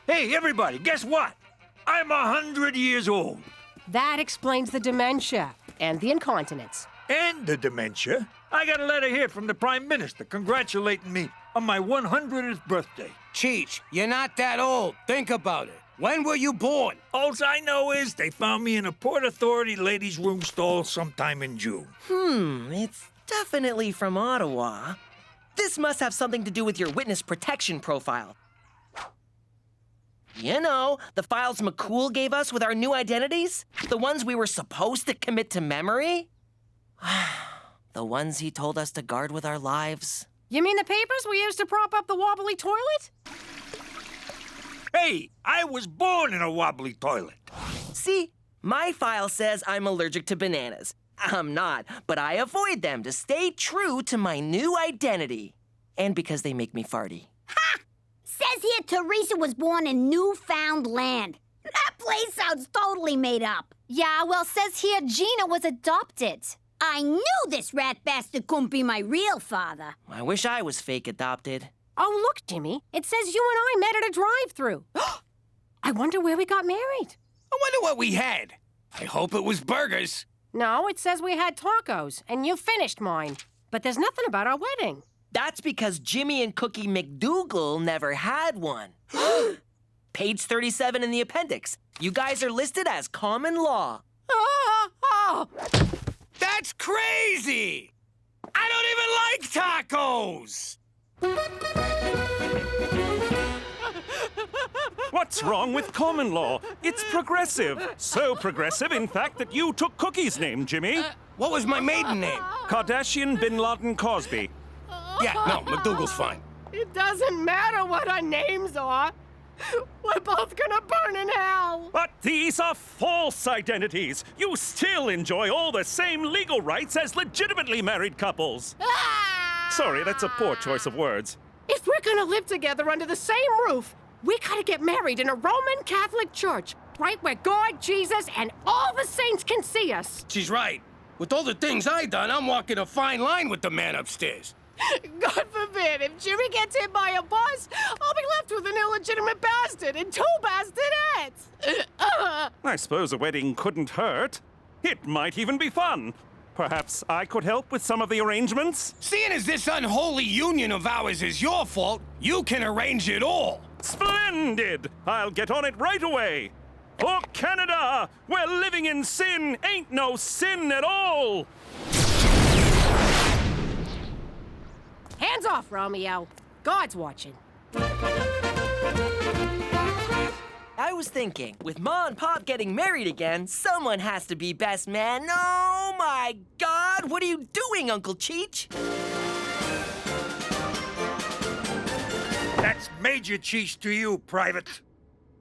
Speaker 7: Hey, everybody, guess what? I'm 100 years old.
Speaker 12: That explains the dementia and the incontinence.
Speaker 7: And the dementia. I got a letter here from the Prime Minister congratulating me on my 100th birthday.
Speaker 1: Cheech, you're not that old. Think about it. When were you born?
Speaker 7: All I know is they found me in a Port Authority ladies' room stall sometime in June.
Speaker 13: It's definitely from Ottawa. This must have something to do with your witness protection profile. You know, the files McCool gave us with our new identities? The ones we were supposed to commit to memory? The ones he told us to guard with our lives.
Speaker 12: You mean the papers we used to prop up the wobbly toilet?
Speaker 7: Hey, I was born in a wobbly toilet.
Speaker 13: See, my file says I'm allergic to bananas. I'm not, but I avoid them to stay true to my new identity. And because they make me farty.
Speaker 10: Ha! Says here Theresa was born in Newfoundland. That place sounds totally made up.
Speaker 15: Yeah, well, says here Gina was adopted.
Speaker 10: I knew this rat bastard couldn't be my real father.
Speaker 13: I wish I was fake adopted.
Speaker 12: Oh, look, Jimmy. It says you and I met at a drive-thru. I wonder where we got married.
Speaker 1: I wonder what we had. I hope it was burgers.
Speaker 12: No, it says we had tacos, and you finished mine. But there's nothing about our wedding.
Speaker 13: That's because Jimmy and Cookie McDougal never had one. Page 37 in the appendix. You guys are listed as common law.
Speaker 1: That's crazy! I don't even like tacos!
Speaker 8: What's wrong with common law? It's progressive. So progressive, in fact, that you took Cookie's name, Jimmy.
Speaker 1: What was my maiden name?
Speaker 8: Kardashian Bin Laden Cosby.
Speaker 1: Yeah, no, McDougal's fine.
Speaker 12: It doesn't matter what our names are. We're both gonna burn in hell.
Speaker 8: But these are false identities. You still enjoy all the same legal rights as legitimately married couples. Sorry, that's a poor choice of words.
Speaker 12: If we're gonna live together under the same roof, we gotta get married in a Roman Catholic church, right where God, Jesus, and all the saints can see us.
Speaker 1: She's right. With all the things I done, I'm walking a fine line with the man upstairs.
Speaker 12: God forbid, if Jimmy gets hit by a bus, I'll be left with an illegitimate bastard and 2 bastonettes.
Speaker 8: I suppose a wedding couldn't hurt. It might even be fun. Perhaps I could help with some of the arrangements?
Speaker 1: Seeing as this unholy union of ours is your fault, you can arrange it all.
Speaker 8: Splendid! I'll get on it right away. For Canada, where living in sin ain't no sin at all.
Speaker 12: Hands off, Romeo. God's watching.
Speaker 13: I was thinking, with Ma and Pop getting married again, someone has to be best man. Oh my God, What are you doing, Uncle Cheech?
Speaker 7: That's Major Cheech to you, Private.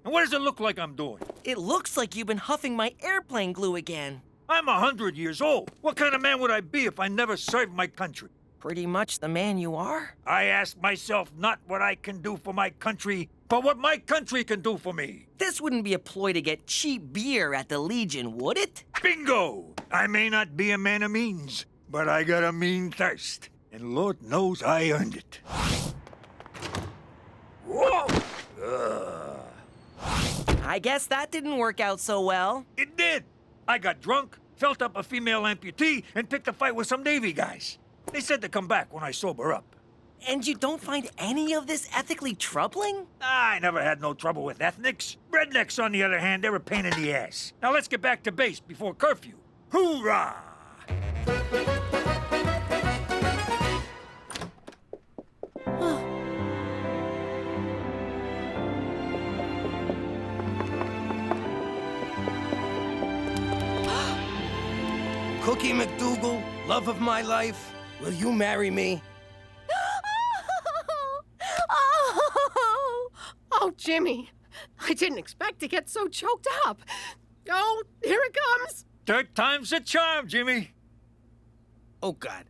Speaker 7: And what does it look like I'm doing?
Speaker 13: It looks like you've been huffing my airplane glue again.
Speaker 7: I'm 100 years old. What kind of man would I be if I never served my country?
Speaker 13: Pretty much the man you are.
Speaker 7: I ask myself not what I can do for my country, but what my country can do for me.
Speaker 13: This wouldn't be a ploy to get cheap beer at the Legion, would it?
Speaker 7: Bingo! I may not be a man of means, but I got a mean thirst. And Lord knows I earned it. Whoa!
Speaker 13: I guess that didn't work out so well.
Speaker 7: It did. I got drunk, felt up a female amputee, and picked a fight with some Navy guys. They said to come back when I sober up.
Speaker 13: And you don't find any of this ethically troubling?
Speaker 7: I never had no trouble with ethnics. Rednecks, on the other hand, they're a pain in the ass. Now let's get back to base before curfew. Hoorah!
Speaker 1: Cookie McDougal, love of my life, will you marry me?
Speaker 12: Oh, Jimmy. I didn't expect to get so choked up. Oh, here it comes.
Speaker 7: Third time's a charm, Jimmy.
Speaker 1: Oh, God.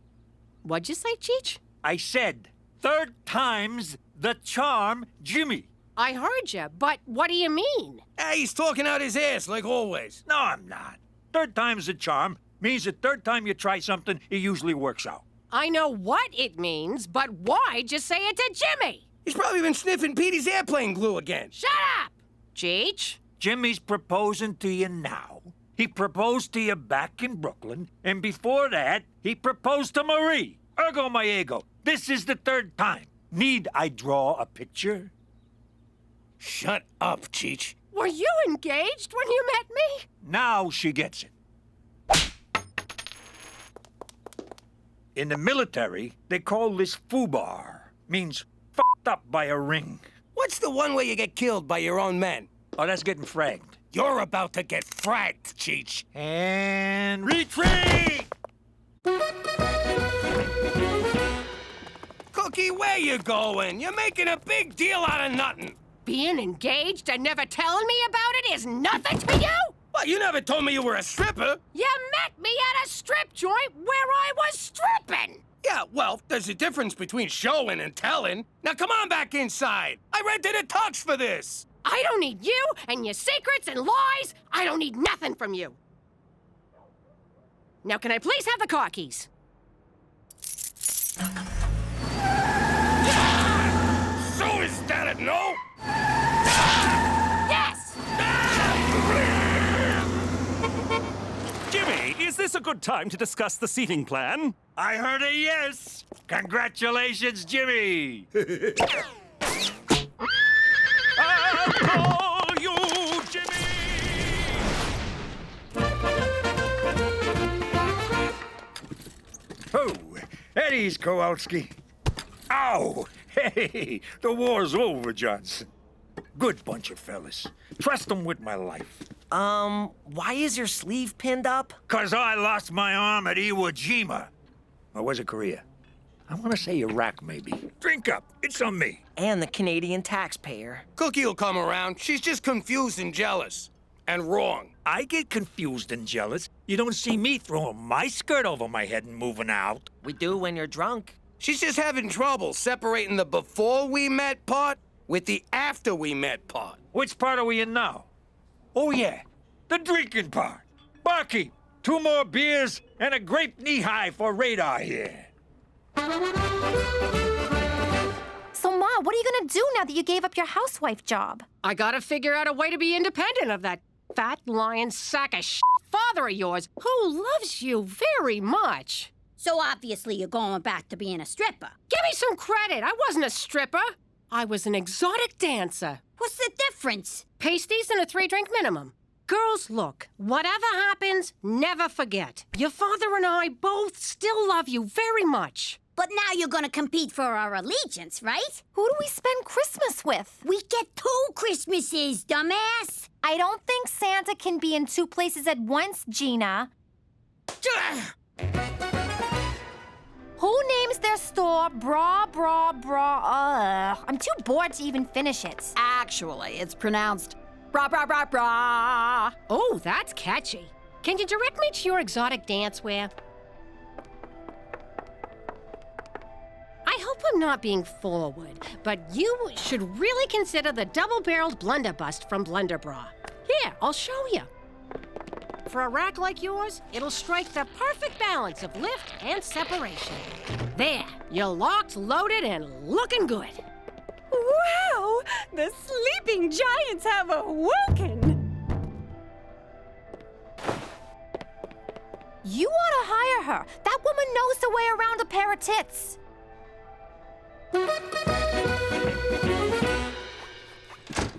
Speaker 12: What'd you say, Cheech?
Speaker 7: I said, third time's the charm, Jimmy.
Speaker 12: I heard you, but what do you mean?
Speaker 1: Hey, he's talking out his ass, like always.
Speaker 7: No, I'm not. Third time's a charm means the third time you try something, it usually works out.
Speaker 12: I know what it means, but why just say it to Jimmy?
Speaker 1: He's probably been sniffing Petey's airplane glue again.
Speaker 12: Shut up! Cheech?
Speaker 7: Jimmy's proposing to you now. He proposed to you back in Brooklyn, and before that, he proposed to Marie. Ergo my ego. This is the third time. Need I draw a picture?
Speaker 1: Shut up, Cheech.
Speaker 12: Were you engaged when you met me?
Speaker 7: Now she gets it. In the military, they call this FUBAR. Means f***ed up by a ring.
Speaker 1: What's the one where you get killed by your own men?
Speaker 7: Oh, that's getting fragged.
Speaker 1: You're about to get fragged, Cheech.
Speaker 7: And retreat!
Speaker 1: Cookie, where you going? You're making a big deal out of nothing.
Speaker 12: Being engaged and never telling me about it is nothing to you?
Speaker 1: Well, you never told me you were a stripper.
Speaker 12: You met me at a strip joint where I was stripping.
Speaker 1: Yeah, well, there's a difference between showing and telling. Now come on back inside. I rented a tux for this.
Speaker 12: I don't need you and your secrets and lies. I don't need nothing from you. Now, can I please have the car keys?
Speaker 1: So is that a no?
Speaker 12: Yes!
Speaker 8: Jimmy, is this a good time to discuss the seating plan?
Speaker 7: I heard a yes. Congratulations, Jimmy.
Speaker 8: I'll call you Jimmy!
Speaker 7: Oh, Eddie's Kowalski. Ow! Hey, the war's over, Johnson. Good bunch of fellas. Trust them with my life.
Speaker 13: Why is your sleeve pinned up?
Speaker 7: 'Cause I lost my arm at Iwo Jima. Or was it Korea? I want to say Iraq, maybe. Drink up. It's on me.
Speaker 13: And the Canadian taxpayer.
Speaker 1: Cookie'll come around. She's just confused and jealous. And wrong.
Speaker 7: I get confused and jealous. You don't see me throwing my skirt over my head and moving out.
Speaker 13: We do when you're drunk.
Speaker 1: She's just having trouble separating the before we met part with the after we met part.
Speaker 7: Which part are we in now? Oh, yeah. The drinking part. Barkeep, 2 more beers and a grape knee-high for radar here.
Speaker 15: So, Ma, what are you gonna do now that you gave up your housewife job?
Speaker 12: I gotta figure out a way to be independent of that fat lying sack of shit father of yours who loves you very much.
Speaker 10: So obviously you're going back to being a stripper.
Speaker 12: Give me some credit. I wasn't a stripper. I was an exotic dancer.
Speaker 10: What's the difference?
Speaker 12: Pasties and a 3-drink minimum. Girls, look, whatever happens, never forget. Your father and I both still love you very much.
Speaker 10: But now you're gonna compete for our allegiance, right?
Speaker 15: Who do we spend Christmas with?
Speaker 10: We get 2 Christmases, dumbass!
Speaker 15: I don't think Santa can be in 2 places at once, Gina. I'm too bored to even finish it.
Speaker 18: Actually, it's pronounced bra bra bra bra.
Speaker 12: Oh, that's catchy. Can you direct me to your exotic dance wear? I hope I'm not being forward, but you should really consider the double-barreled blunderbust from Blunderbra. Here, I'll show you. For a rack like yours, it'll strike the perfect balance of lift and separation. There, you're locked, loaded, and looking good.
Speaker 18: Wow! The sleeping giants have awoken!
Speaker 15: You ought to hire her. That woman knows the way around a pair of tits.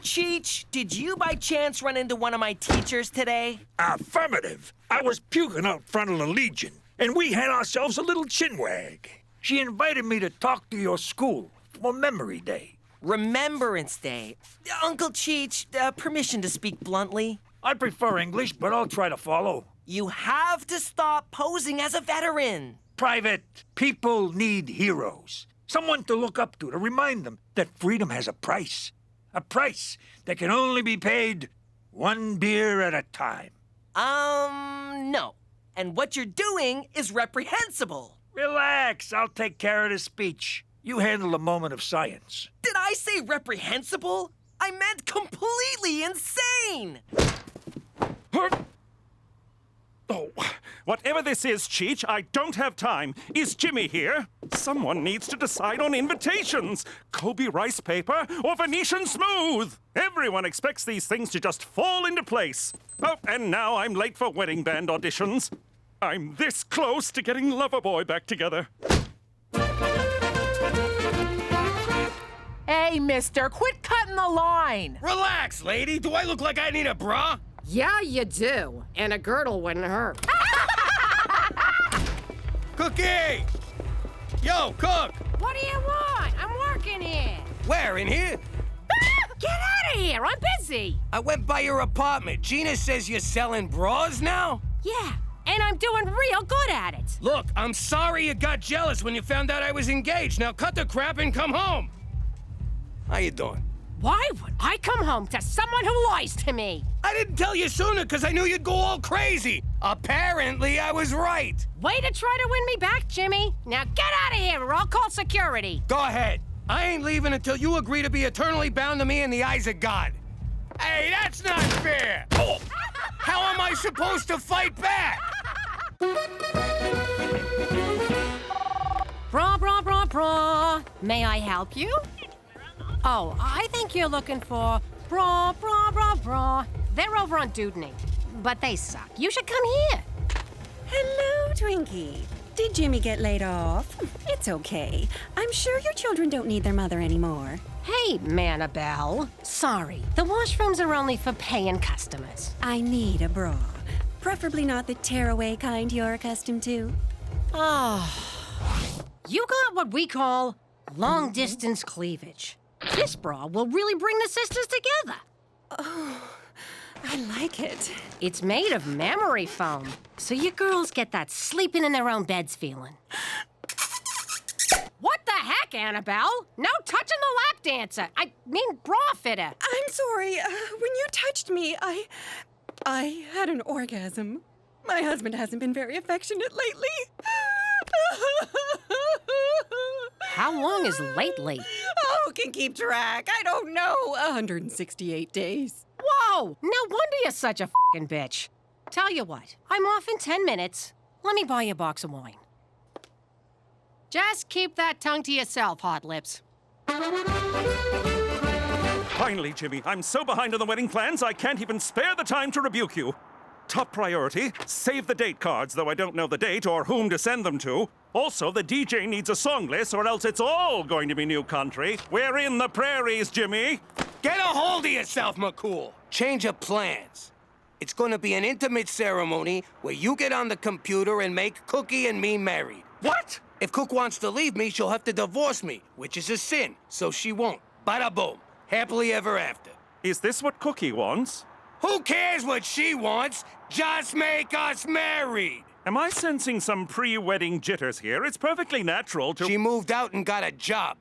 Speaker 13: Cheech, did you by chance run into one of my teachers today?
Speaker 20: Affirmative. I was puking out front of the Legion, and we had ourselves a little chinwag. She invited me to talk to your school for Memory Day.
Speaker 13: Remembrance Day. Uncle Cheech, permission to speak bluntly.
Speaker 20: I prefer English, but I'll try to follow.
Speaker 13: You have to stop posing as a veteran.
Speaker 20: Private, people need heroes. Someone to look up to remind them that freedom has a price. A price that can only be paid one beer at a time.
Speaker 13: No. And what you're doing is reprehensible.
Speaker 20: Relax, I'll take care of the speech. You handle the moment of science.
Speaker 13: Did I say reprehensible? I meant completely insane!
Speaker 8: Oh, whatever this is, Cheech, I don't have time. Is Jimmy here? Someone needs to decide on invitations. Kobe rice paper or Venetian smooth? Everyone expects these things to just fall into place. Oh, and now I'm late for wedding band auditions. I'm this close to getting Loverboy back together.
Speaker 11: Hey, mister, quit cutting the line.
Speaker 1: Relax, lady. Do I look like I need a bra?
Speaker 12: Yeah, you do. And a girdle wouldn't hurt.
Speaker 1: Cookie! Yo, Cook!
Speaker 12: What do you want? I'm working here.
Speaker 1: Where, in here?
Speaker 12: Get out of here! I'm busy.
Speaker 1: I went by your apartment. Gina says you're selling bras now?
Speaker 12: Yeah, and I'm doing real good at it.
Speaker 1: Look, I'm sorry you got jealous when you found out I was engaged. Now cut the crap and come home. How you doing?
Speaker 12: Why would I come home to someone who lies to me?
Speaker 1: I didn't tell you sooner because I knew you'd go all crazy. Apparently, I was right.
Speaker 12: Way to try to win me back, Jimmy. Now get out of here or I'll call security.
Speaker 1: Go ahead. I ain't leaving until you agree to be eternally bound to me in the eyes of God. Hey, that's not fair. Oh, how am I supposed to fight back?
Speaker 12: Bra, bra, bra, bra. May I help you? Oh, I think you're looking for bra, bra, bra, bra. They're over on Dudney, but they suck. You should come here.
Speaker 18: Hello, Twinkie. Did Jimmy get laid off? It's okay. I'm sure your children don't need their mother anymore.
Speaker 12: Hey, Manabelle. Sorry, the washrooms are only for paying customers.
Speaker 18: I need a bra. Preferably not the tearaway kind you're accustomed to.
Speaker 12: Oh. You got what we call long-distance cleavage. This bra will really bring the sisters together.
Speaker 18: Oh, I like it.
Speaker 12: It's made of memory foam, so you girls get that sleeping in their own beds feeling. What the heck, Annabelle? No touching the lap dancer. I mean bra fitter.
Speaker 18: I'm sorry. When you touched me, I had an orgasm. My husband hasn't been very affectionate lately.
Speaker 12: How long is lately?
Speaker 18: Oh, can keep track. I don't know. 168 days.
Speaker 12: Whoa! No wonder you're such a f***ing bitch. Tell you what, I'm off in 10 minutes. Let me buy you a box of wine. Just keep that tongue to yourself, Hot Lips.
Speaker 8: Finally, Jimmy, I'm so behind on the wedding plans, I can't even spare the time to rebuke you. Top priority, save the date cards, though I don't know the date or whom to send them to. Also, the DJ needs a song list, or else it's all going to be new country. We're in the prairies, Jimmy.
Speaker 1: Get a hold of yourself, McCool. Change of plans. It's gonna be an intimate ceremony where you get on the computer and make Cookie and me married.
Speaker 8: What?
Speaker 1: If Cook wants to leave me, she'll have to divorce me, which is a sin, so she won't. Bada boom. Happily ever after.
Speaker 8: Is this what Cookie wants?
Speaker 1: Who cares what she wants? Just make us married.
Speaker 8: Am I sensing some pre-wedding jitters here? It's perfectly natural to...
Speaker 1: She moved out and got a job.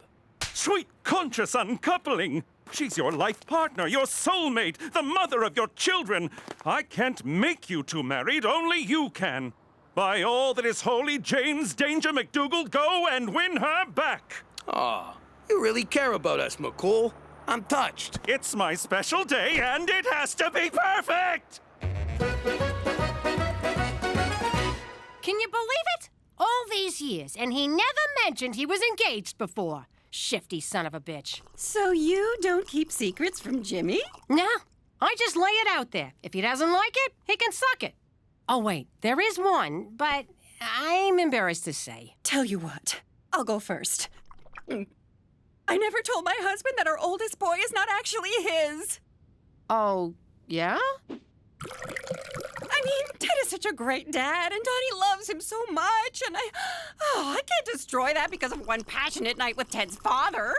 Speaker 8: Sweet conscious uncoupling. She's your life partner, your soulmate, the mother of your children. I can't make you two married, only you can. By all that is holy, James Danger McDougal, go and win her back.
Speaker 1: Oh, you really care about us, McCool. I'm touched.
Speaker 8: It's my special day, and it has to be perfect!
Speaker 12: Can you believe it? All these years, and he never mentioned he was engaged before. Shifty son of a bitch.
Speaker 18: So you don't keep secrets from Jimmy?
Speaker 12: No, I just lay it out there. If he doesn't like it, he can suck it. Oh, wait, there is one, but I'm embarrassed to say.
Speaker 18: Tell you what, I'll go first. I never told my husband that our oldest boy is not actually his.
Speaker 12: Oh, yeah?
Speaker 18: I mean, Ted is such a great dad, and Donnie loves him so much, and I can't destroy that because of one passionate night with Ted's father.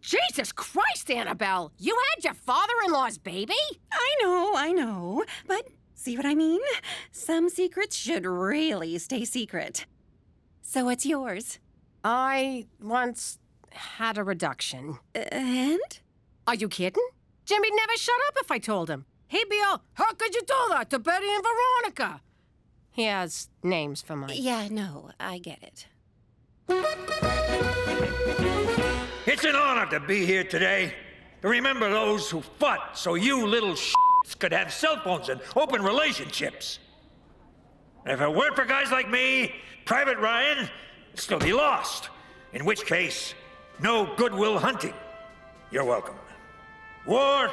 Speaker 12: Jesus Christ, Annabelle! You had your father-in-law's baby?
Speaker 18: I know, but see what I mean? Some secrets should really stay secret. So what's yours?
Speaker 12: I once had a reduction.
Speaker 18: And?
Speaker 12: Are you kidding? Jimmy'd never shut up if I told him. He'd be all, how could you do that to Betty and Veronica? He has names for my...
Speaker 18: Yeah, no, I get it.
Speaker 4: It's an honor to be here today, to remember those who fought so you little shits could have cell phones and open relationships. And if it weren't for guys like me, Private Ryan would still be lost. In which case, no Goodwill Hunting. You're welcome. War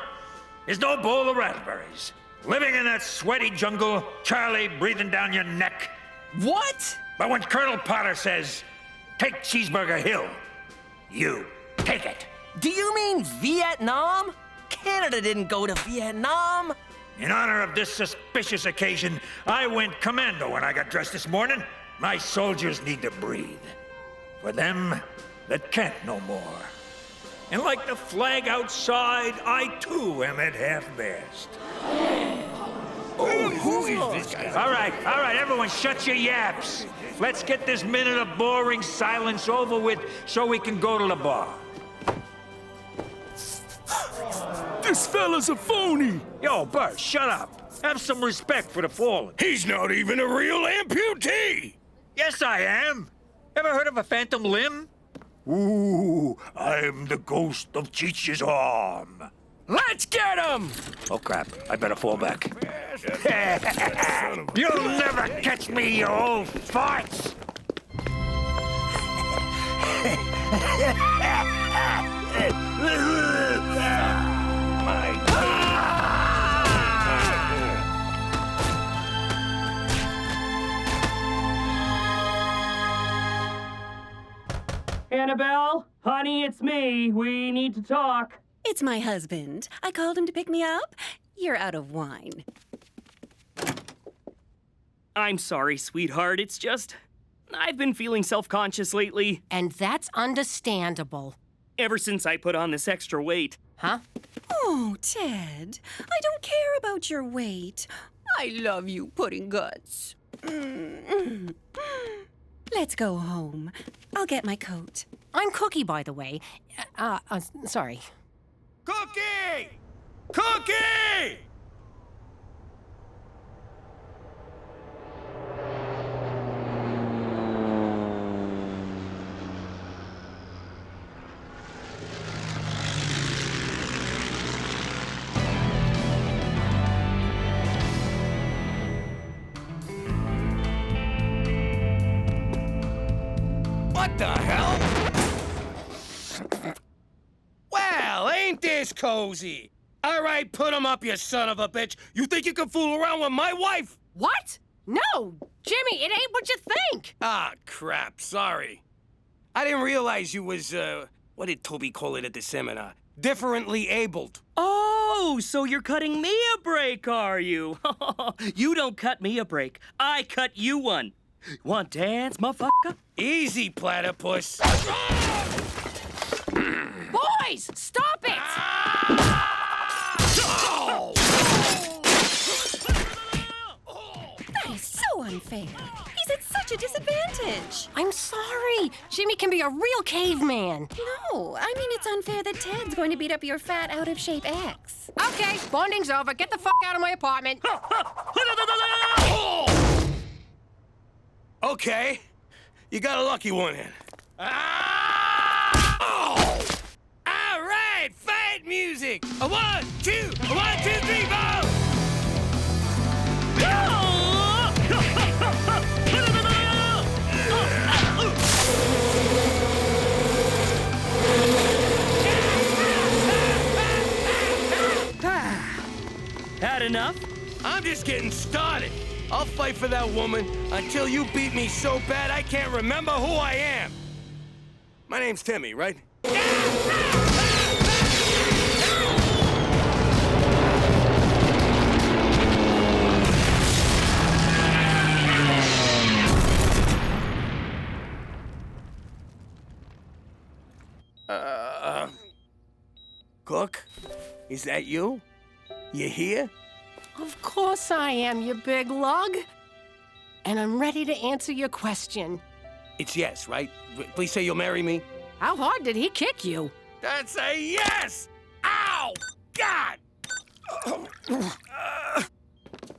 Speaker 4: is no bowl of raspberries. Living in that sweaty jungle, Charlie breathing down your neck.
Speaker 13: What?
Speaker 4: But when Colonel Potter says, take Cheeseburger Hill, you take it.
Speaker 13: Do you mean Vietnam? Canada didn't go to Vietnam.
Speaker 4: In honor of this suspicious occasion, I went commando when I got dressed this morning. My soldiers need to breathe. For them that can't no more. And like the flag outside, I too am at half-mast.
Speaker 14: Oh, who is this guy?
Speaker 4: All right, everyone shut your yaps. Let's get this minute of boring silence over with so we can go to the bar.
Speaker 5: This fella's a phony.
Speaker 4: Yo, Bert, shut up. Have some respect for the fallen.
Speaker 14: He's not even a real amputee.
Speaker 4: Yes, I am. Ever heard of a phantom limb? Ooh, I'm the ghost of Cheech's arm.
Speaker 1: Let's get him!
Speaker 4: Oh, crap. I better fall back. You'll never catch me, you old farts!
Speaker 11: Annabelle, honey, it's me. We need to talk.
Speaker 18: It's my husband. I called him to pick me up. You're out of wine.
Speaker 11: I'm sorry, sweetheart. It's just... I've been feeling self-conscious lately.
Speaker 12: And that's understandable.
Speaker 11: Ever since I put on this extra weight.
Speaker 12: Huh?
Speaker 18: Oh, Ted, I don't care about your weight. I love you, Pudding Guts. Let's go home. I'll get my coat.
Speaker 12: I'm Cookie, by the way. Sorry.
Speaker 14: Cookie! Cookie!
Speaker 1: What the hell? Well, ain't this cozy? All right, put him up, you son of a bitch. You think you can fool around with my wife?
Speaker 12: What? No! Jimmy, it ain't what you think!
Speaker 1: Ah, crap, sorry. I didn't realize you was, what did Toby call it at the seminar? Differently abled.
Speaker 11: Oh, so you're cutting me a break, are you? You don't cut me a break. I cut you one. Want to dance, motherfucker?
Speaker 1: Easy, platypus.
Speaker 12: Boys, stop it!
Speaker 18: That is unfair. He's at such a disadvantage.
Speaker 12: I'm sorry. Jimmy can be a real caveman.
Speaker 18: No, I mean it's unfair that Ted's going to beat up your fat, out-of-shape ex.
Speaker 12: Okay, bonding's over. Get the fuck out of my apartment.
Speaker 1: Okay, you got a lucky one in. All right, fight music. A 1, 2, a 1, 2, 3, 4.
Speaker 11: Had enough?
Speaker 1: I'm just getting started. I'll fight for that woman until you beat me so bad I can't remember who I am. My name's Timmy, right? Cook? Is that you? You here?
Speaker 12: Of course I am, you big lug. And I'm ready to answer your question.
Speaker 1: It's yes, right? Please say you'll marry me.
Speaker 12: How hard did he kick you?
Speaker 1: That's a yes! Ow! God!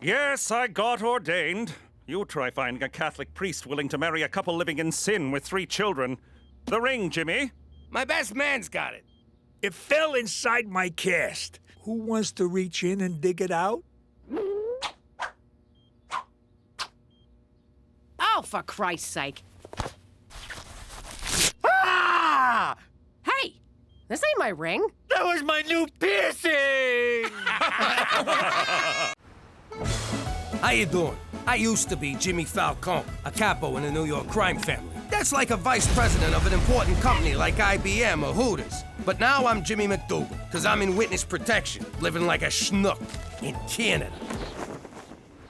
Speaker 8: Yes, I got ordained. You try finding a Catholic priest willing to marry a couple living in sin with 3 children. The ring, Jimmy.
Speaker 1: My best man's got it.
Speaker 7: It fell inside my cast. Who wants to reach in and dig it out?
Speaker 12: Oh, for Christ's sake.
Speaker 1: Ah!
Speaker 12: Hey, this ain't my ring.
Speaker 1: That was my new piercing! How you doing? I used to be Jimmy Falcone, a capo in the New York crime family. That's like a vice president of an important company like IBM or Hooters. But now I'm Jimmy McDougal, because I'm in witness protection, living like a schnook in Canada.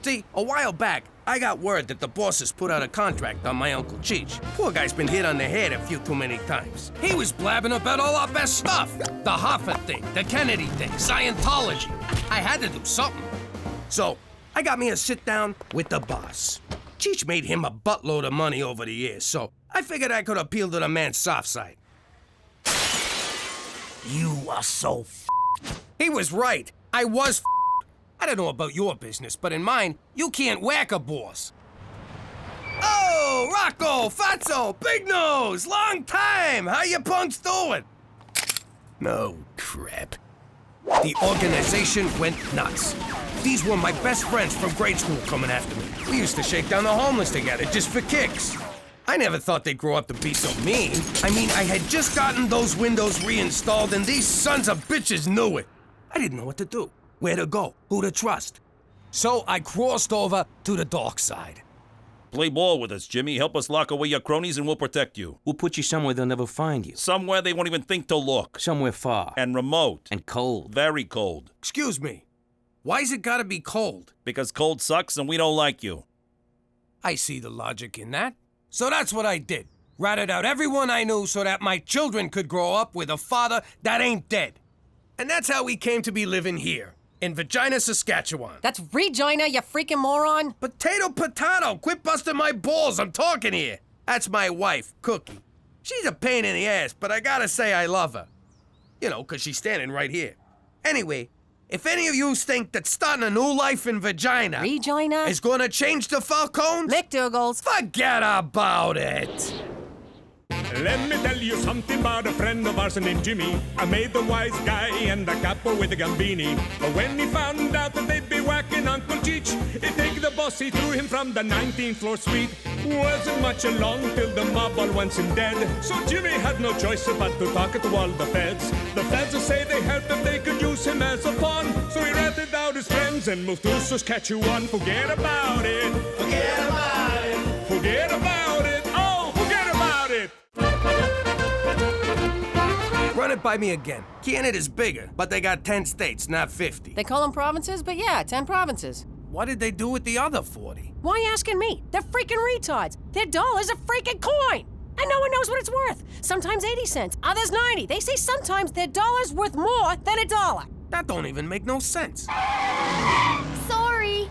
Speaker 1: See, a while back, I got word that the bosses put out a contract on my Uncle Cheech. Poor guy's been hit on the head a few too many times. He was blabbing about all our best stuff. The Hoffa thing, the Kennedy thing, Scientology. I had to do something. So, I got me a sit-down with the boss. Cheech made him a buttload of money over the years, so I figured I could appeal to the man's soft side.
Speaker 16: You are so
Speaker 1: He was right. I was I don't know about your business, but in mine, you can't whack a boss. Oh, Rocco, Fatso, Big Nose, long time. How you punks doing? No crap. The organization went nuts. These were my best friends from grade school coming after me. We used to shake down the homeless together just for kicks. I never thought they'd grow up to be so mean. I mean, I had just gotten those windows reinstalled and these sons of bitches knew it. I didn't know what to do, where to go, who to trust. So I crossed over to the dark side.
Speaker 2: Play ball with us, Jimmy. Help us lock away your cronies and we'll protect you.
Speaker 1: We'll put you somewhere they'll never find you.
Speaker 2: Somewhere they won't even think to look.
Speaker 1: Somewhere far.
Speaker 2: And remote.
Speaker 1: And cold.
Speaker 2: Very cold.
Speaker 1: Excuse me. Why's it gotta be cold?
Speaker 2: Because cold sucks and we don't like you.
Speaker 1: I see the logic in that. So that's what I did. Ratted out everyone I knew so that my children could grow up with a father that ain't dead. And that's how we came to be living here. In Regina, Saskatchewan.
Speaker 12: That's Regina, you freaking moron.
Speaker 1: Potato, quit busting my balls, I'm talking here. That's my wife, Cookie. She's a pain in the ass, but I gotta say I love her. You know, 'cause she's standing right here. Anyway, if any of you think that starting a new life in Regina is gonna change the Falcones,
Speaker 12: McDougal's,
Speaker 1: forget about it.
Speaker 5: Let me tell you something about a friend of ours named Jimmy. I made the wise guy and the capo with the gambini. But when he found out that they'd be whacking Uncle Cheech, he take the boss, he threw him from the 19th floor suite. Wasn't much along till the mob all went him dead. So Jimmy had no choice but to talk to all the feds. The feds say they helped him, they could use him as a pawn. So he ratted out his friends and moved to Saskatchewan. Forget about it. Forget about it. Forget about it. Oh, forget about it.
Speaker 1: Run it by me again. Canada's bigger, but they got 10 states, not 50.
Speaker 12: They call them provinces, but yeah, 10 provinces.
Speaker 1: What did they do with the other 40?
Speaker 12: Why you asking me? They're freaking retards. Their dollar's a freaking coin. And no one knows what it's worth. Sometimes 80 cents, others 90. They say sometimes their dollar's worth more than a dollar.
Speaker 1: That don't even make no sense.
Speaker 15: Sorry.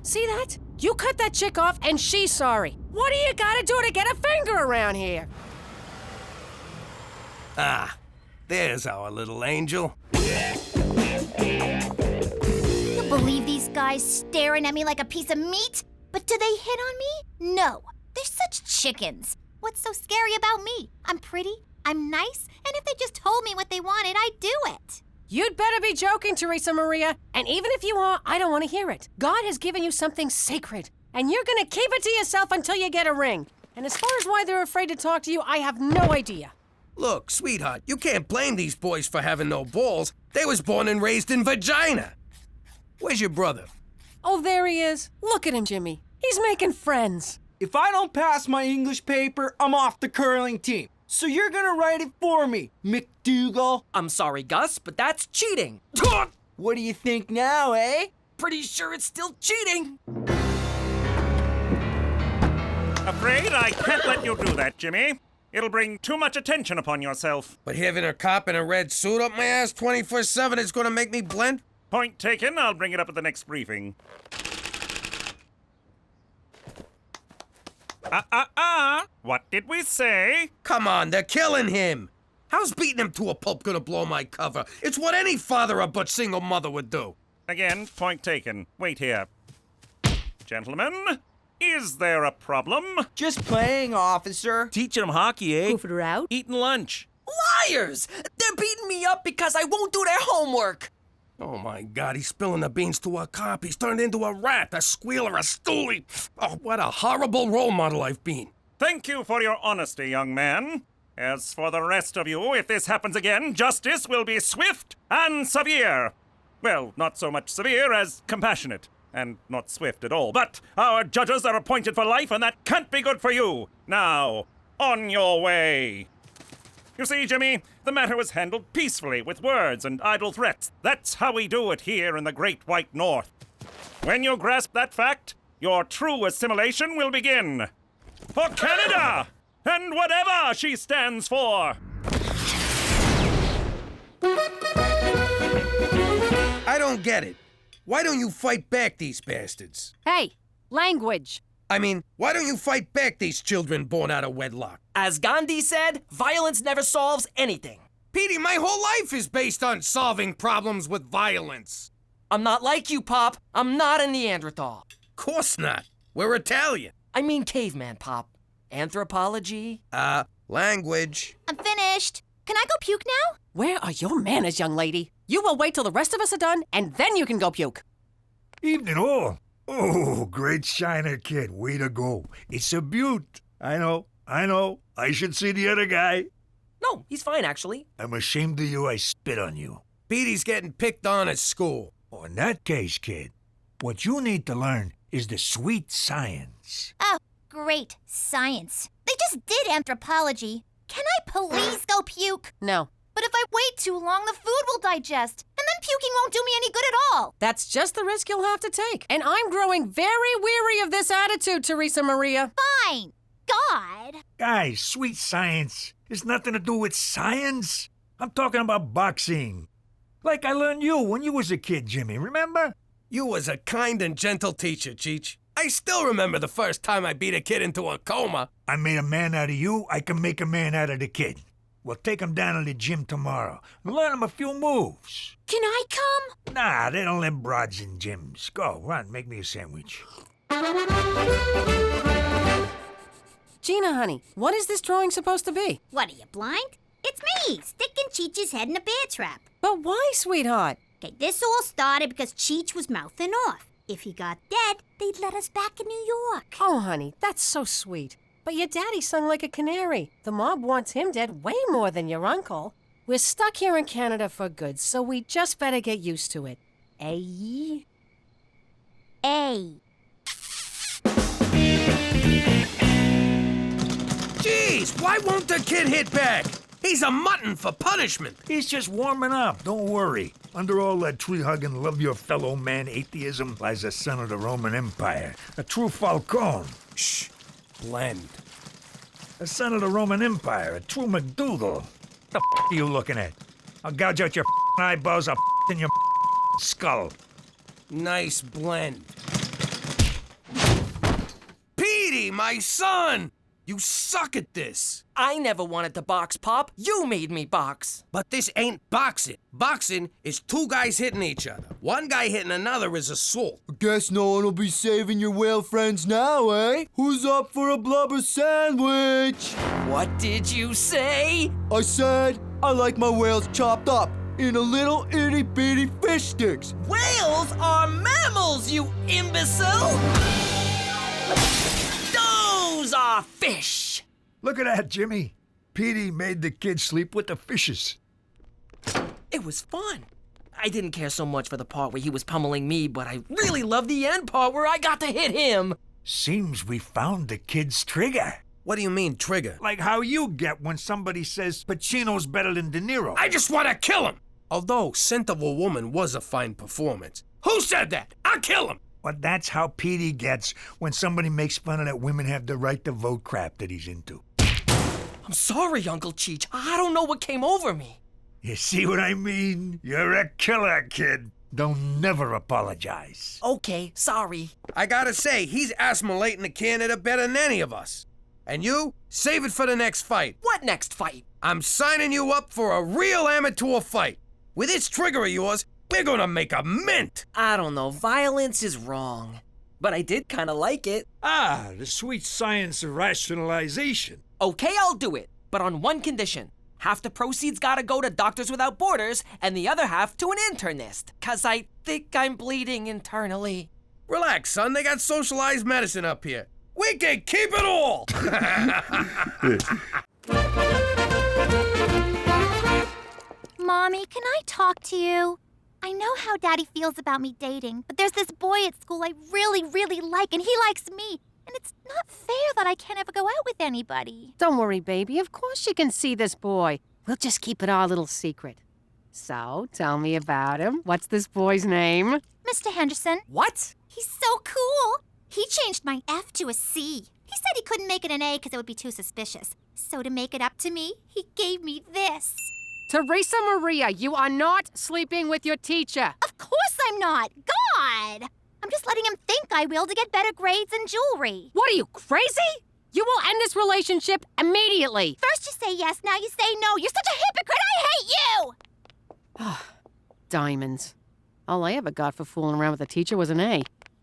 Speaker 12: See that? You cut that chick off and she's sorry. What do you gotta do to get a finger around here?
Speaker 1: Ah, there's our little angel.
Speaker 15: You believe these guys staring at me like a piece of meat? But do they hit on me? No. They're such chickens. What's so scary about me? I'm pretty, I'm nice, and if they just told me what they wanted, I'd do it.
Speaker 12: You'd better be joking, Theresa Maria. And even if you are, I don't want to hear it. God has given you something sacred, and you're gonna keep it to yourself until you get a ring. And as far as why they're afraid to talk to you, I have no idea.
Speaker 1: Look, sweetheart, you can't blame these boys for having no balls. They was born and raised in vagina. Where's your brother?
Speaker 12: Oh, there he is. Look at him, Jimmy. He's making friends.
Speaker 9: If I don't pass my English paper, I'm off the curling team. So you're gonna write it for me, McDougal?
Speaker 13: I'm sorry, Gus, but that's cheating.
Speaker 9: What do you think now, eh?
Speaker 13: Pretty sure it's still cheating.
Speaker 8: Afraid I can't let you do that, Jimmy. It'll bring too much attention upon yourself.
Speaker 1: But having a cop in a red suit up my ass 24/7 is gonna make me blend?
Speaker 8: Point taken. I'll bring it up at the next briefing. What did we say?
Speaker 1: Come on, they're killing him. How's beating him to a pulp gonna blow my cover? It's what any father of but single mother would do.
Speaker 8: Again, point taken. Wait here. Gentlemen, is there a problem?
Speaker 9: Just playing, officer.
Speaker 2: Teaching them hockey, eh?
Speaker 13: Goofing around?
Speaker 2: Eating lunch.
Speaker 13: Liars! They're beating me up because I won't do their homework.
Speaker 1: Oh my God, he's spilling the beans to a cop. He's turned into a rat, a squealer, a stoolie. Oh, what a horrible role model I've been.
Speaker 8: Thank you for your honesty, young man. As for the rest of you, if this happens again, justice will be swift and severe. Well, not so much severe as compassionate, and not swift at all. But our judges are appointed for life, and that can't be good for you. Now, on your way. You see, Jimmy, the matter was handled peacefully with words and idle threats. That's how we do it here in the Great White North. When you grasp that fact, your true assimilation will begin. For Canada! And whatever she stands for!
Speaker 1: I don't get it. Why don't you fight back these bastards?
Speaker 12: Hey, language.
Speaker 1: I mean, why don't you fight back these children born out of wedlock?
Speaker 13: As Gandhi said, violence never solves anything.
Speaker 1: Petey, my whole life is based on solving problems with violence.
Speaker 13: I'm not like you, Pop. I'm not a Neanderthal.
Speaker 1: Course not. We're Italian.
Speaker 13: I mean caveman, Pop. Anthropology?
Speaker 1: Language.
Speaker 15: I'm finished. Can I go puke now?
Speaker 12: Where are your manners, young lady? You will wait till the rest of us are done, and then you can go puke.
Speaker 4: Evening all. Oh, great shiner, kid. Way to go. It's a beaut. I know. I should see the other guy.
Speaker 13: No, he's fine, actually.
Speaker 4: I'm ashamed of you. I spit on you.
Speaker 1: Petey's getting picked on at school.
Speaker 4: Oh, in that case, kid, what you need to learn is the sweet science.
Speaker 15: Oh, great. Science. They just did anthropology. Can I please go puke?
Speaker 12: No.
Speaker 15: But if I wait too long, the food will digest. And then puking won't do me any good at all.
Speaker 12: That's just the risk you'll have to take. And I'm growing very weary of this attitude, Theresa Maria.
Speaker 15: Fine. God.
Speaker 4: Guys, sweet science has nothing to do with science. I'm talking about boxing. Like I learned you when you was a kid, Jimmy, remember?
Speaker 1: You was a kind and gentle teacher, Cheech. I still remember the first time I beat a kid into a coma.
Speaker 4: I made a man out of you, I can make a man out of the kid. We'll take him down to the gym tomorrow and learn him a few moves.
Speaker 15: Can I come?
Speaker 4: Nah, they don't let broads in gyms. Go, run, make me a sandwich.
Speaker 12: Gina, honey, what is this drawing supposed to be?
Speaker 10: What, are you blind? It's me, sticking Cheech's head in a bear trap.
Speaker 12: But why, sweetheart?
Speaker 10: Okay, this all started because Cheech was mouthing off. If he got dead, they'd let us back in New York.
Speaker 12: Oh, honey, that's so sweet. But your daddy sung like a canary. The mob wants him dead way more than your uncle. We're stuck here in Canada for good, so we just better get used to it. Eh?
Speaker 1: Jeez, why won't the kid hit back? He's a mutton for punishment.
Speaker 4: He's just warming up, don't worry. Under all that tree-hugging, love-your-fellow-man atheism lies a son of the Roman Empire, a true Falcone.
Speaker 1: Shh, blend.
Speaker 4: A son of the Roman Empire, a true McDougal. The are you looking at? I'll gouge out your eyeballs, I'll in your skull.
Speaker 1: Nice blend. my son! You suck at this.
Speaker 13: I never wanted to box, Pop. You made me box.
Speaker 1: But this ain't boxing. Boxing is two guys hitting each other. One guy hitting another is assault.
Speaker 9: I guess no one will be saving your whale friends now, eh? Who's up for a blubber sandwich?
Speaker 13: What did you say?
Speaker 9: I said I like my whales chopped up in a little itty-bitty fish sticks.
Speaker 13: Whales are mammals, you imbecile! Those are fish!
Speaker 20: Look at that, Jimmy. Petey made the kids sleep with the fishes.
Speaker 13: It was fun. I didn't care so much for the part where he was pummeling me, but I really loved the end part where I got to hit him.
Speaker 20: Seems we found the kid's trigger.
Speaker 1: What do you mean, trigger?
Speaker 20: Like how you get when somebody says Pacino's better than De Niro.
Speaker 1: I just want to kill him! Although Scent of a Woman was a fine performance. Who said that? I'll kill him!
Speaker 20: But that's how Petey gets when somebody makes fun of that women have the right to vote crap that he's into.
Speaker 13: I'm sorry, Uncle Cheech. I don't know what came over me.
Speaker 20: You see what I mean? You're a killer, kid. Don't never apologize.
Speaker 13: Okay, sorry.
Speaker 1: I gotta say, he's assimilating the candidate better than any of us. And you, save it for the next fight.
Speaker 13: What next fight?
Speaker 1: I'm signing you up for a real amateur fight. With this trigger of yours, we're gonna make a mint!
Speaker 13: I don't know, violence is wrong. But I did kinda like it.
Speaker 20: Ah, the sweet science of rationalization.
Speaker 13: Okay, I'll do it, but on one condition. Half the proceeds gotta go to Doctors Without Borders, and the other half to an internist. 'Cause I think I'm bleeding internally.
Speaker 1: Relax, son, they got socialized medicine up here. We can keep it all!
Speaker 15: Mommy, can I talk to you? I know how Daddy feels about me dating, but there's this boy at school I really, really like, and he likes me. And it's not fair that I can't ever go out with anybody.
Speaker 12: Don't worry, baby. Of course you can see this boy. We'll just keep it our little secret. So, tell me about him. What's this boy's name?
Speaker 15: Mr. Henderson.
Speaker 13: What?
Speaker 15: He's so cool. He changed my F to a C. He said he couldn't make it an A because it would be too suspicious. So to make it up to me, he gave me this.
Speaker 12: Theresa Maria, you are not sleeping with your teacher.
Speaker 15: Of course I'm not. God! I'm just letting him think I will to get better grades and jewelry.
Speaker 12: What are you, crazy? You will end this relationship immediately.
Speaker 15: First you say yes, now you say no. You're such a hypocrite. I hate you!
Speaker 12: Diamonds. All I ever got for fooling around with a teacher was an A.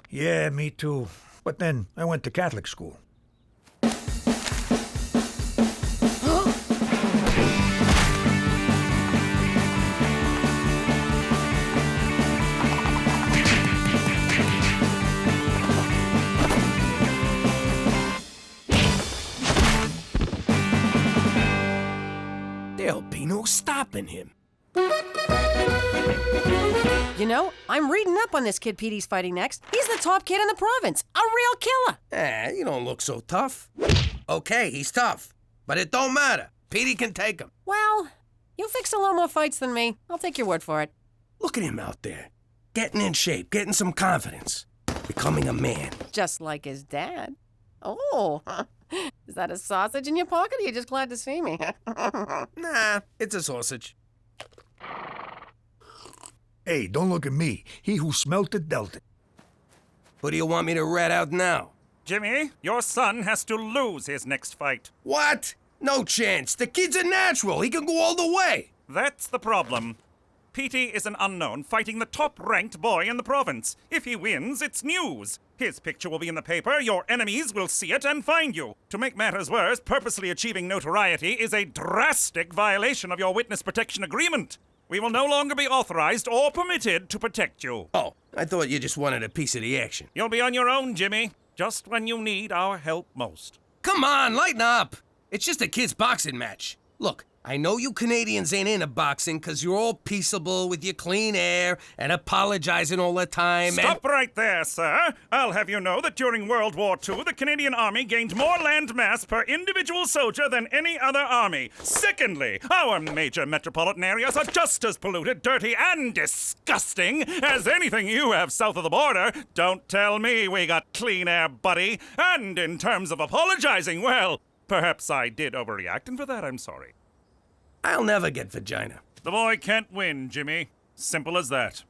Speaker 20: Yeah, me too. But then I went to Catholic school.
Speaker 1: There'll be no stopping him.
Speaker 12: You know, I'm reading up on this kid Petey's fighting next. He's the top kid in the province. A real killer.
Speaker 1: You don't look so tough. Okay, he's tough. But it don't matter. Petey can take him.
Speaker 12: Well, you fixed a lot more fights than me. I'll take your word for it.
Speaker 1: Look at him out there. Getting in shape, getting some confidence. Becoming a man.
Speaker 12: Just like his dad. Oh, is that a sausage in your pocket or are you just glad to see me?
Speaker 1: Nah, it's a sausage.
Speaker 20: Hey, don't look at me. He who smelt it dealt it.
Speaker 1: Who do you want me to rat out now?
Speaker 8: Jimmy, your son has to lose his next fight.
Speaker 1: What? No chance. The kid's a natural. He can go all the way.
Speaker 8: That's the problem. Petey is an unknown fighting the top-ranked boy in the province. If he wins, it's news. His picture will be in the paper, your enemies will see it and find you. To make matters worse, purposely achieving notoriety is a drastic violation of your witness protection agreement. We will no longer be authorized or permitted to protect you.
Speaker 1: Oh, I thought you just wanted a piece of the action.
Speaker 8: You'll be on your own, Jimmy, just when you need our help most.
Speaker 1: Come on, lighten up. It's just a kid's boxing match. Look, I know you Canadians ain't into boxing because you're all peaceable with your clean air and apologizing all the time.
Speaker 8: Stop right there, sir. I'll have you know that during World War II, the Canadian Army gained more land mass per individual soldier than any other army. Secondly, our major metropolitan areas are just as polluted, dirty, and disgusting as anything you have south of the border. Don't tell me we got clean air, buddy. And in terms of apologizing, well, perhaps I did overreact, and for that I'm sorry.
Speaker 1: I'll never get vagina.
Speaker 8: The boy can't win, Jimmy. Simple as that.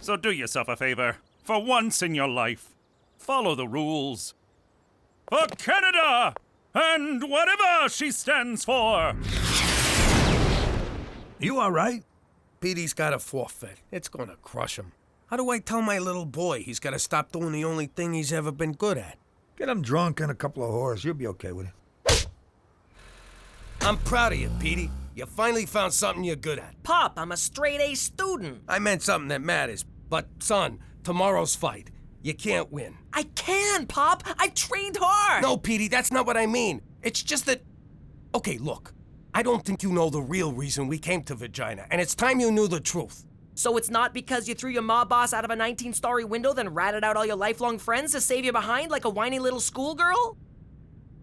Speaker 8: So do yourself a favor. For once in your life, follow the rules. for Canada, and whatever she stands for.
Speaker 20: You all right?
Speaker 1: Petey's got a forfeit. It's gonna crush him. How do I tell my little boy he's gotta stop doing the only thing he's ever been good at?
Speaker 20: Get him drunk and a couple of whores. You'll be okay with it.
Speaker 1: I'm proud of you, Petey. You finally found something you're good at.
Speaker 13: Pop, I'm a straight-A student.
Speaker 1: I meant something that matters. But, son, tomorrow's fight. You can't win.
Speaker 13: I can, Pop. I've trained hard.
Speaker 1: No, Petey, that's not what I mean. It's just that... Okay, look. I don't think you know the real reason we came to Regina, and it's time you knew the truth.
Speaker 13: So it's not because you threw your mob boss out of a 19-story window, then ratted out all your lifelong friends to save you behind like a whiny little schoolgirl?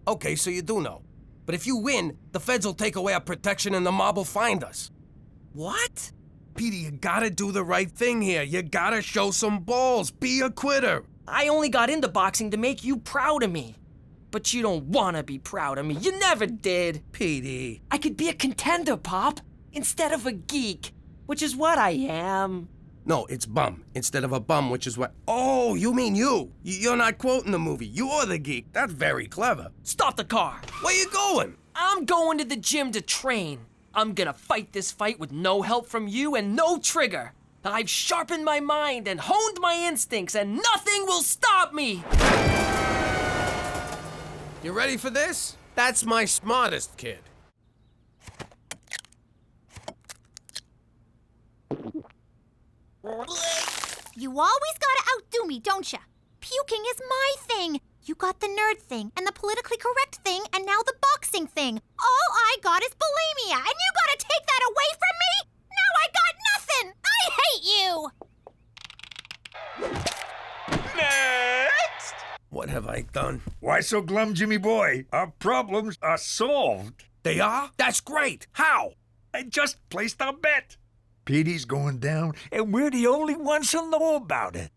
Speaker 1: Okay, so you do know. But if you win, the feds will take away our protection and the mob will find us.
Speaker 13: What?
Speaker 1: Petey, you gotta do the right thing here. You gotta show some balls. Be a quitter.
Speaker 13: I only got into boxing to make you proud of me. But you don't want to be proud of me. You never did.
Speaker 1: Petey.
Speaker 13: I could be a contender, Pop, instead of a geek, which is what I am.
Speaker 1: No, it's bum instead of a bum, which is what... Oh, you mean you. You're not quoting the movie. You're the geek. That's very clever.
Speaker 13: Stop the car.
Speaker 1: Where you going?
Speaker 13: I'm going to the gym to train. I'm gonna fight this fight with no help from you and no trigger. I've sharpened my mind and honed my instincts, and nothing will stop me.
Speaker 1: You ready for this? That's my smartest kid.
Speaker 15: You always gotta outdo me, don't ya? Puking is my thing. You got the nerd thing, and the politically correct thing, and now the boxing thing. All I got is bulimia, and you gotta take that away from me? Now I got nothing! I hate you!
Speaker 20: Next!
Speaker 1: What have I done?
Speaker 20: Why so glum, Jimmy boy? Our problems are solved.
Speaker 1: They are? That's great. How?
Speaker 20: I just placed our bet. Petey's going down, and we're the only ones who know about it.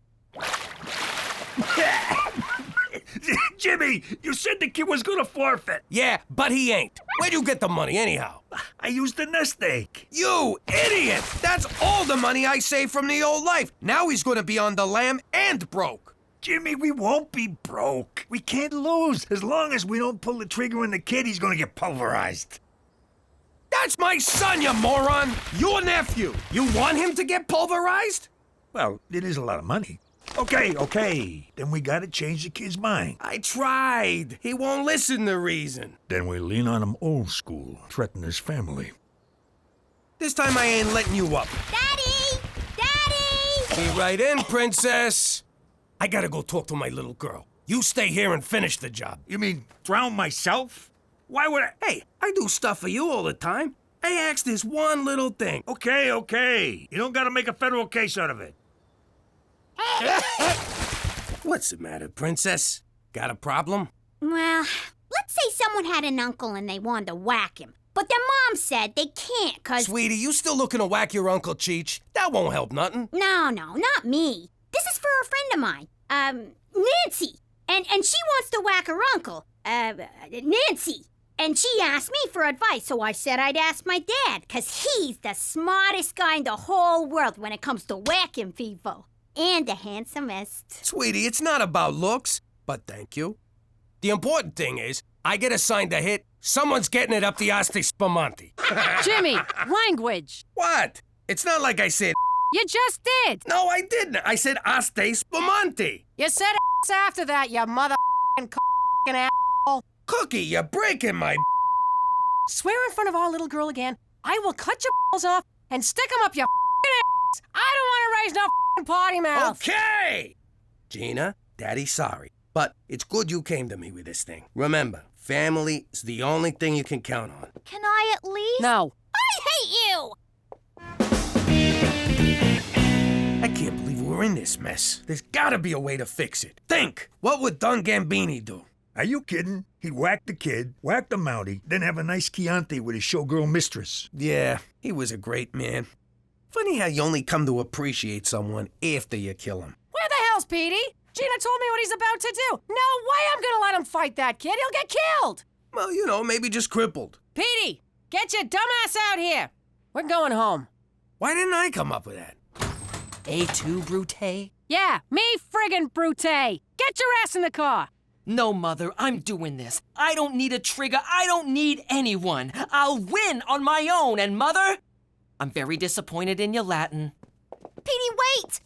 Speaker 20: Jimmy, you said the kid was gonna forfeit.
Speaker 1: Yeah, but he ain't. Where'd you get the money anyhow?
Speaker 20: I used the nest egg.
Speaker 1: You idiot! That's all the money I saved from the old life. Now he's gonna be on the lam and broke.
Speaker 20: Jimmy, we won't be broke. We can't lose. As long as we don't pull the trigger on the kid, he's gonna get pulverized.
Speaker 1: That's my son, you moron! Your nephew! You want him to get pulverized?
Speaker 20: Well, it is a lot of money. Okay. Then we gotta change the kid's mind.
Speaker 1: I tried. He won't listen to reason.
Speaker 20: Then we lean on him old school, threaten his family.
Speaker 1: This time I ain't letting you up.
Speaker 15: Daddy! Daddy!
Speaker 1: Be right in, princess. I gotta go talk to my little girl. You stay here and finish the job.
Speaker 20: You mean drown myself? Why would I?
Speaker 1: Hey, I do stuff for you all the time. I asked this one little thing.
Speaker 20: Okay. You don't gotta make a federal case out of it.
Speaker 1: What's the matter, princess? Got a problem?
Speaker 10: Well, let's say someone had an uncle and they wanted to whack him. But their mom said they can't, 'cause...
Speaker 1: Sweetie, you still looking to whack your Uncle Cheech? That won't help nothing.
Speaker 10: No, not me. This is for a friend of mine, Nancy. And she wants to whack her uncle, Nancy. And she asked me for advice, so I said I'd ask my dad, 'cause he's the smartest guy in the whole world when it comes to whacking people. And the handsomest.
Speaker 1: Sweetie, it's not about looks, but thank you. The important thing is, I get assigned a hit, someone's getting it up the Asti Spumante.
Speaker 12: Jimmy, language.
Speaker 1: What? It's not like I said
Speaker 12: You just did.
Speaker 1: No, I didn't. I said Asti Spumante.
Speaker 12: You said ass after that, you mother asshole.
Speaker 1: Cookie, you're breaking my
Speaker 12: Swear in front of our little girl again, I will cut your balls off and stick them up your ass. I don't want to raise no potty mouth.
Speaker 1: Okay! Gina, Daddy's sorry, but it's good you came to me with this thing. Remember, family is the only thing you can count on.
Speaker 15: Can I at least?
Speaker 12: No.
Speaker 15: I hate you!
Speaker 1: I can't believe we're in this mess. There's gotta be a way to fix it. Think! What would Don Gambini do?
Speaker 20: Are you kidding? He'd whack the kid, whack the Mountie, then have a nice Chianti with his showgirl mistress.
Speaker 1: Yeah, he was a great man. Funny how you only come to appreciate someone after you kill him.
Speaker 12: Where the hell's Petey? Gina told me what he's about to do. No way I'm gonna let him fight that kid. He'll get killed.
Speaker 1: Well, you know, maybe just crippled.
Speaker 12: Petey, get your dumbass out here. We're going home.
Speaker 1: Why didn't I come up with that?
Speaker 13: A2, Brute?
Speaker 12: Yeah, me friggin' Brute. Get your ass in the car.
Speaker 13: No, Mother, I'm doing this. I don't need a trigger. I don't need anyone. I'll win on my own. And, Mother, I'm very disappointed in your Latin.
Speaker 15: Petey, wait!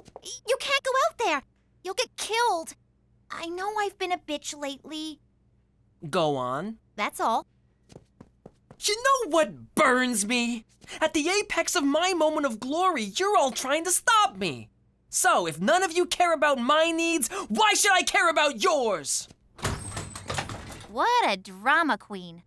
Speaker 15: You can't go out there. You'll get killed. I know I've been a bitch lately.
Speaker 13: Go on.
Speaker 15: That's all.
Speaker 13: You know what burns me? At the apex of my moment of glory, you're all trying to stop me. So, if none of you care about my needs, why should I care about yours?
Speaker 15: What a drama queen.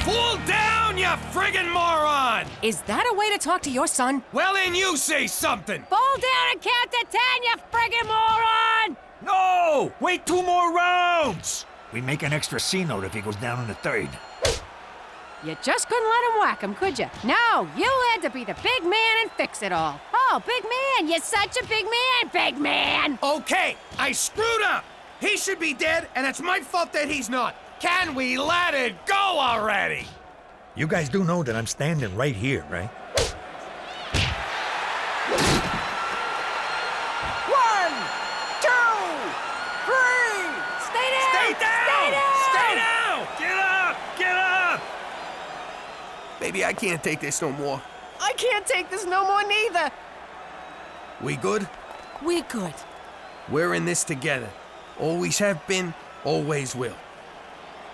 Speaker 1: Fall down, you friggin' moron!
Speaker 12: Is that a way to talk to your son?
Speaker 1: Well, then you say something!
Speaker 12: Fall down and count to 10, you friggin' moron!
Speaker 20: No! Wait 2 more rounds! We make an extra C note if he goes down in the 3rd.
Speaker 12: You just couldn't let him whack him, could you? No, you had to be the big man and fix it all. Oh, big man, you're such a big man!
Speaker 1: Okay, I screwed up! He should be dead, and it's my fault that he's not. Can we let it go already?
Speaker 20: You guys do know that I'm standing right here, right?
Speaker 12: 1, 2, 3! Stay down!
Speaker 1: Stay down!
Speaker 12: Stay down!
Speaker 1: Stay down!
Speaker 20: Get up! Get up!
Speaker 1: Baby, I can't take this no more.
Speaker 12: I can't take this no more neither.
Speaker 1: We good?
Speaker 12: We're good.
Speaker 1: We're in this together. Always have been, always will.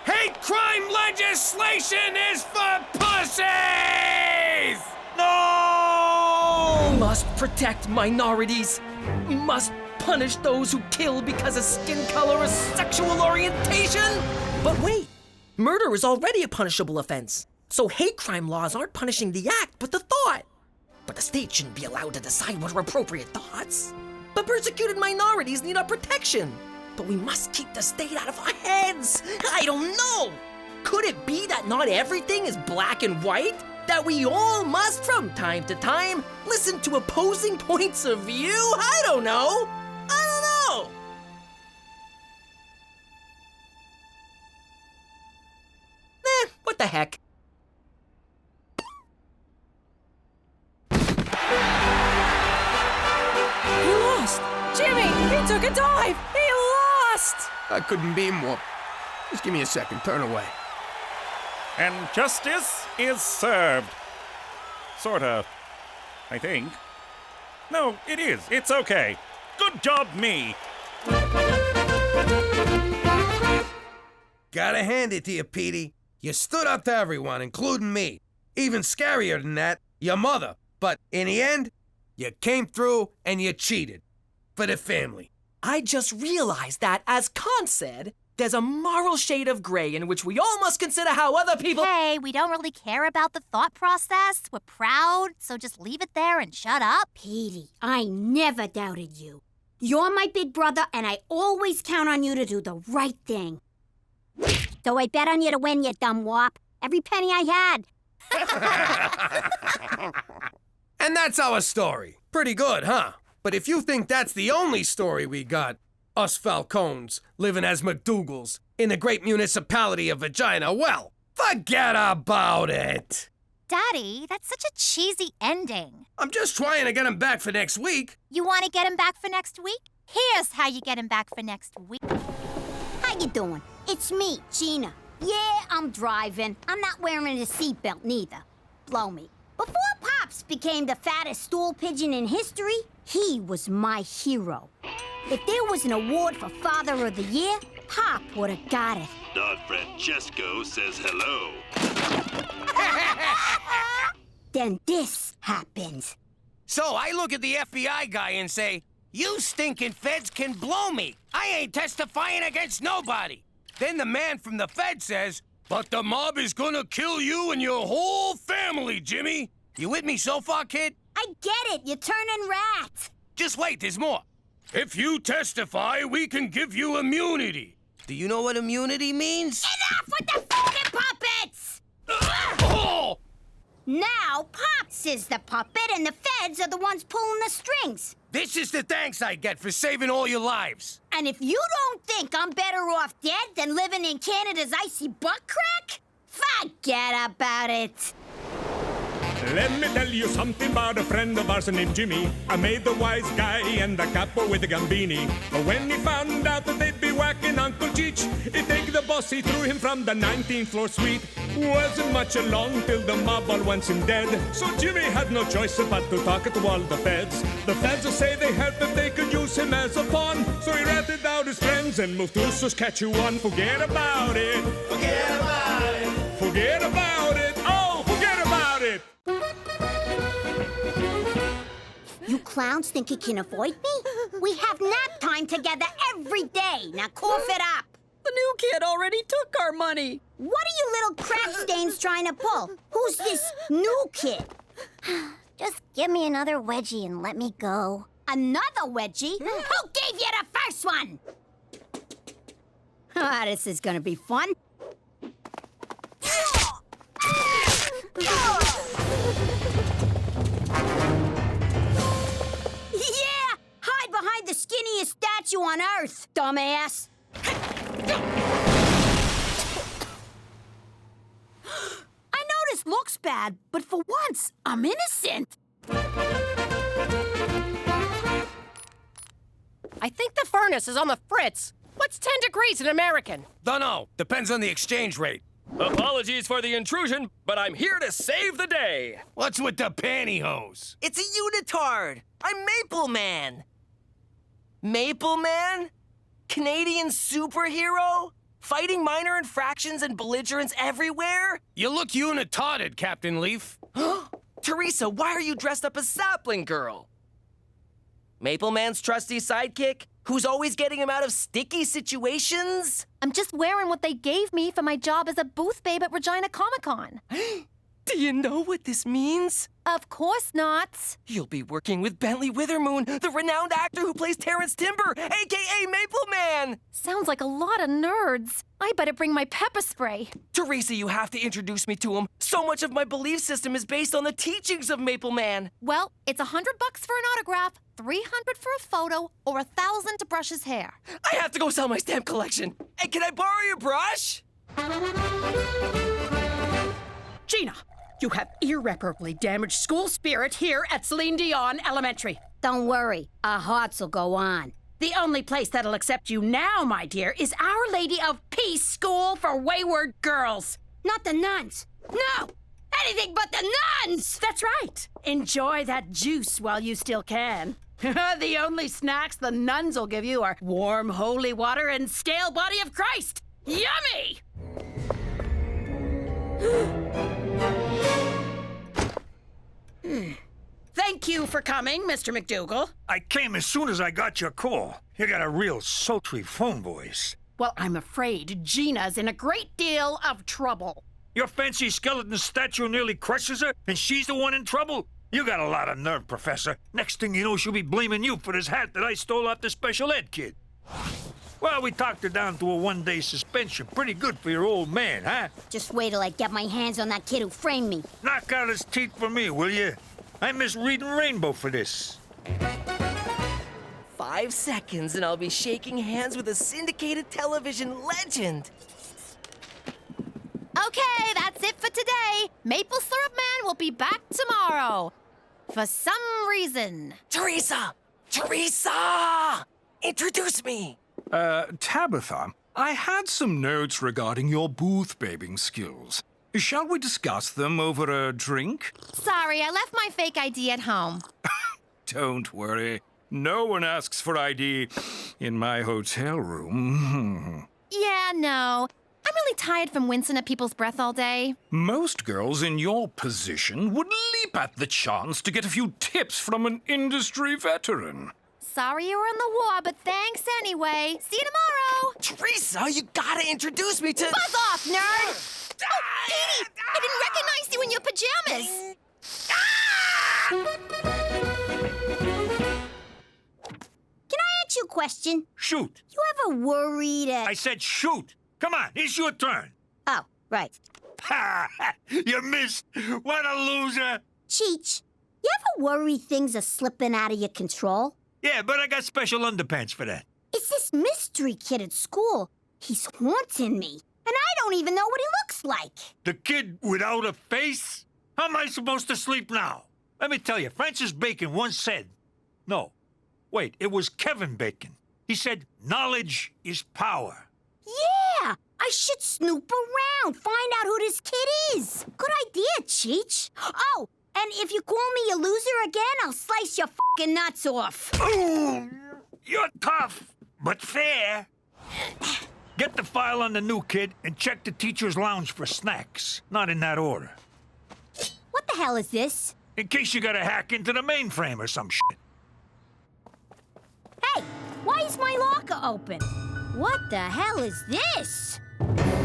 Speaker 1: Hate crime legislation is for pussies!
Speaker 13: No! Must protect minorities. Must punish those who kill because of skin color or sexual orientation. But wait, murder is already a punishable offense. So hate crime laws aren't punishing the act, but the thought. But the state shouldn't be allowed to decide what are appropriate thoughts. But persecuted minorities need our protection. But we must keep the state out of our heads. I don't know. Could it be that not everything is black and white? That we all must, from time to time, listen to opposing points of view? I don't know. What the heck?
Speaker 12: He lost! Jimmy, he took a dive! He lost!
Speaker 1: I couldn't be more. Just give me a second. Turn away.
Speaker 8: And justice is served. Sorta, I think. No, it is. It's okay. Good job, me.
Speaker 1: Gotta hand it to you, Petey. You stood up to everyone, including me. Even scarier than that, your mother. But in the end, you came through and you cheated. For the family.
Speaker 13: I just realized that, as Kant said, there's a moral shade of gray in which we all must consider how other people—
Speaker 15: Hey, we don't really care about the thought process. We're proud, so just leave it there and shut up.
Speaker 10: Petey, I never doubted you. You're my big brother, and I always count on you to do the right thing. So I bet on you to win, you dumb wop. Every penny I had.
Speaker 1: And that's our story. Pretty good, huh? But if you think that's the only story we got, us Falcones living as McDougalls in the great municipality of Regina, well, forget about it.
Speaker 15: Daddy, that's such a cheesy ending.
Speaker 1: I'm just trying to get him back for next week.
Speaker 15: You want to get him back for next week? Here's how you get him back for next week.
Speaker 10: How you doing? It's me, Gina. Yeah, I'm driving. I'm not wearing a seatbelt neither. Blow me. Before Pops became the fattest stool pigeon in history, he was my hero. If there was an award for Father of the Year, Pop would have got it.
Speaker 19: Don Francesco says hello.
Speaker 10: Then this happens.
Speaker 3: So I look at the FBI guy and say, "You stinking feds can blow me. I ain't testifying against nobody." Then the man from the Fed says, "But the mob is gonna kill you and your whole family, Jimmy." You with me so far, kid?
Speaker 10: I get it. You're turning rat.
Speaker 3: Just wait, there's more. "If you testify, we can give you immunity." Do you know what immunity means?
Speaker 10: Enough with the fucking puppets!
Speaker 3: Oh!
Speaker 10: Now Pops is the puppet and the feds are the ones pulling the strings.
Speaker 3: This is the thanks I get for saving all your lives.
Speaker 10: And if you don't think I'm better off dead than living in Canada's icy butt crack, forget about it.
Speaker 5: Let me tell you something about a friend of ours named Jimmy. I made the wise guy and the capo with the gambini. But when he found out that they'd be whacking Uncle Cheech, he'd take the boss, he threw him from the 19th floor suite. Wasn't much along till the mob all wants him dead. So Jimmy had no choice but to talk to all the feds. The feds say they heard that they could use him as a pawn. So he ratted out his friends and moved to Saskatchewan. Forget about it. Forget about it. Forget about it. Oh, forget about it.
Speaker 10: You clowns think you can avoid me? We have nap time together every day. Now cough it up.
Speaker 18: The new kid already took our money.
Speaker 10: What are you little crap stains trying to pull? Who's this new kid? Just give me another wedgie and let me go. Another wedgie? Who gave you the first one? Ah, this is gonna be fun. Yeah! Hide behind the skinniest statue on Earth, dumbass! I know this looks bad, but for once, I'm innocent.
Speaker 12: I think the furnace is on the fritz. What's 10 degrees in American?
Speaker 3: Dunno. Depends on the exchange rate.
Speaker 17: Apologies for the intrusion, but I'm here to save the day.
Speaker 3: What's with the pantyhose?
Speaker 13: It's a unitard. I'm Maple Man. Maple Man? Canadian superhero? Fighting minor infractions and belligerents everywhere?
Speaker 3: You look unitarded, Captain Leaf.
Speaker 13: Theresa, why are you dressed up as Sapling Girl? Maple Man's trusty sidekick, who's always getting him out of sticky situations?
Speaker 15: I'm just wearing what they gave me for my job as a booth babe at Regina Comic-Con.
Speaker 13: Do you know what this means?
Speaker 15: Of course not.
Speaker 13: You'll be working with Bentley Withermoon, the renowned actor who plays Terrence Timber, a.k.a. Maple Man!
Speaker 15: Sounds like a lot of nerds. I better bring my pepper spray.
Speaker 13: Theresa, you have to introduce me to him. So much of my belief system is based on the teachings of Maple Man.
Speaker 15: Well, it's $100 for an autograph, $300 for a photo, or $1,000 to brush his hair.
Speaker 13: I have to go sell my stamp collection. Hey, can I borrow your brush?
Speaker 12: Gina, you have irreparably damaged school spirit here at Celine Dion Elementary.
Speaker 10: Don't worry, our hearts will go on.
Speaker 12: The only place that'll accept you now, my dear, is Our Lady of Peace School for Wayward Girls.
Speaker 10: Not the nuns. No! Anything but the nuns!
Speaker 12: That's right. Enjoy that juice while you still can. The only snacks the nuns will give you are warm holy water and stale body of Christ. Yummy! Thank you for coming, Mr. McDougal.
Speaker 7: I came as soon as I got your call. You got a real sultry phone voice.
Speaker 12: Well, I'm afraid Gina's in a great deal of trouble.
Speaker 7: Your fancy skeleton statue nearly crushes her, and she's the one in trouble? You got a lot of nerve, Professor. Next thing you know, she'll be blaming you for this hat that I stole off the special ed kid. Well, we talked her down to a one-day suspension. Pretty good for your old man, huh?
Speaker 10: Just wait till I get my hands on that kid who framed me.
Speaker 7: Knock out his teeth for me, will you? I miss reading Rainbow for this.
Speaker 13: 5 seconds and I'll be shaking hands with a syndicated television legend.
Speaker 15: Okay, that's it for today. Maple Syrup Man will be back tomorrow. For some reason.
Speaker 13: Theresa! Theresa! Introduce me!
Speaker 21: Tabitha, I had some notes regarding your booth-babing skills. Shall we discuss them over a drink?
Speaker 15: Sorry, I left my fake ID at home.
Speaker 21: Don't worry. No one asks for ID in my hotel room.
Speaker 15: Yeah, no. I'm really tired from wincing at people's breath all day.
Speaker 21: Most girls in your position would leap at the chance to get a few tips from an industry veteran.
Speaker 15: Sorry you were in the war, but thanks anyway. See you tomorrow.
Speaker 13: Theresa, you gotta introduce me to...
Speaker 15: Buzz off, nerd! Oh, Petey! I didn't recognize you in your pajamas! Can I ask you a question?
Speaker 7: Shoot.
Speaker 15: You ever worried
Speaker 7: I said shoot. Come on, it's your turn.
Speaker 10: Oh, right.
Speaker 7: Ha! You missed. What a loser.
Speaker 10: Cheech, you ever worry things are slipping out of your control?
Speaker 7: Yeah, but I got special underpants for that.
Speaker 10: It's this mystery kid at school. He's haunting me, and I don't even know what he looks like.
Speaker 7: The kid without a face?
Speaker 4: How am I supposed to sleep now? Let me tell you, Francis Bacon once said... No, wait, it was Kevin Bacon. He said, knowledge is power.
Speaker 10: Yeah! I should snoop around, find out who this kid is. Good idea, Cheech. Oh, and if you call me a loser again, I'll slice your fucking nuts off.
Speaker 4: Ooh, you're tough, but fair. Get the file on the new kid and check the teacher's lounge for snacks. Not in that order.
Speaker 10: What the hell is this?
Speaker 4: In case you gotta hack into the mainframe or some shit.
Speaker 10: Hey, why is my locker open? What the hell is this?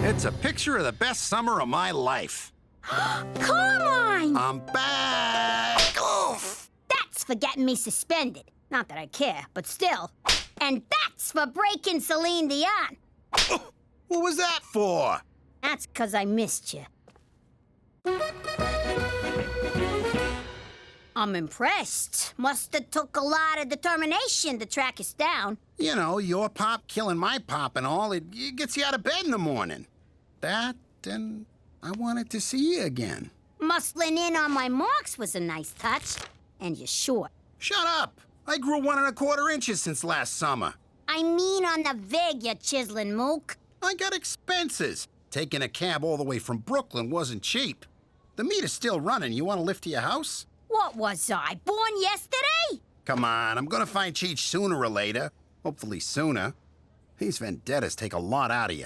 Speaker 6: It's a picture of the best summer of my life.
Speaker 10: Come on!
Speaker 6: I'm back!
Speaker 10: Oof. That's for getting me suspended. Not that I care, but still. And that's for breaking Celine Dion.
Speaker 6: What was that for?
Speaker 10: That's 'cause I missed you. I'm impressed. Must have took a lot of determination to track us down.
Speaker 6: You know, your pop killing my pop and all, it gets you out of bed in the morning. That, and I wanted to see you again.
Speaker 10: Muscling in on my marks was a nice touch. And you're short.
Speaker 6: Shut up! I grew 1 1/4 inches since last summer.
Speaker 10: I mean on the vig, you chiseling mook.
Speaker 6: I got expenses. Taking a cab all the way from Brooklyn wasn't cheap. The meter's still running. You want to lift to your house?
Speaker 10: What was I, born yesterday?
Speaker 6: Come on, I'm gonna find Cheech sooner or later. Hopefully sooner. These vendettas take a lot out of you.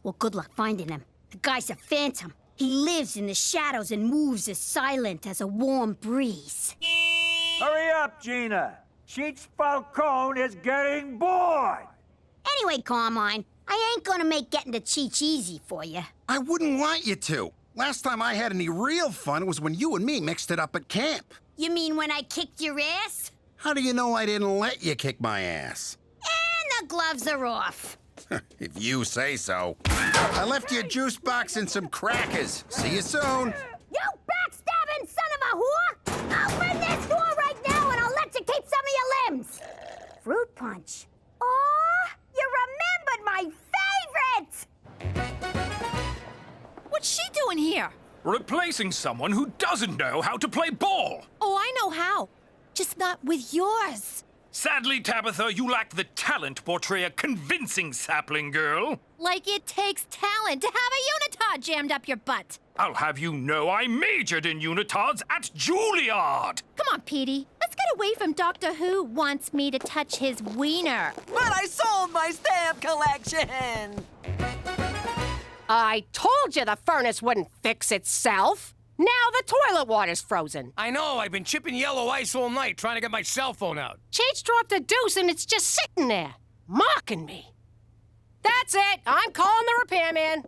Speaker 10: Well, good luck finding him. The guy's a phantom. He lives in the shadows and moves as silent as a warm breeze.
Speaker 4: Hurry up, Gina. Cheech Falcone is getting bored.
Speaker 10: Anyway, Carmine, I ain't gonna make getting to Cheech easy for you.
Speaker 6: I wouldn't want you to. Last time I had any real fun was when you and me mixed it up at camp.
Speaker 10: You mean when I kicked your ass?
Speaker 6: How do you know I didn't let you kick my ass?
Speaker 10: And the gloves are off.
Speaker 6: If you say so. I left you a juice box and some crackers. See you soon.
Speaker 10: You backstabbing son of a whore! Open this door right now and I'll let you keep some of your limbs. Fruit punch. Oh, you remembered my favorite!
Speaker 15: What's she doing here?
Speaker 21: Replacing someone who doesn't know how to play ball.
Speaker 15: Oh, I know how. Just not with yours.
Speaker 21: Sadly, Tabitha, you lack the talent to portray a convincing sapling girl.
Speaker 15: Like it takes talent to have a unitard jammed up your butt.
Speaker 21: I'll have you know I majored in unitards at Juilliard.
Speaker 15: Come on, Petey. Let's get away from Doctor Who wants me to touch his wiener.
Speaker 13: But I sold my stamp collection!
Speaker 12: I told you the furnace wouldn't fix itself. Now the toilet water's frozen.
Speaker 3: I know, I've been chipping yellow ice all night trying to get my cell phone out.
Speaker 12: Cheech dropped a deuce and it's just sitting there, mocking me. That's it. I'm calling the repairman.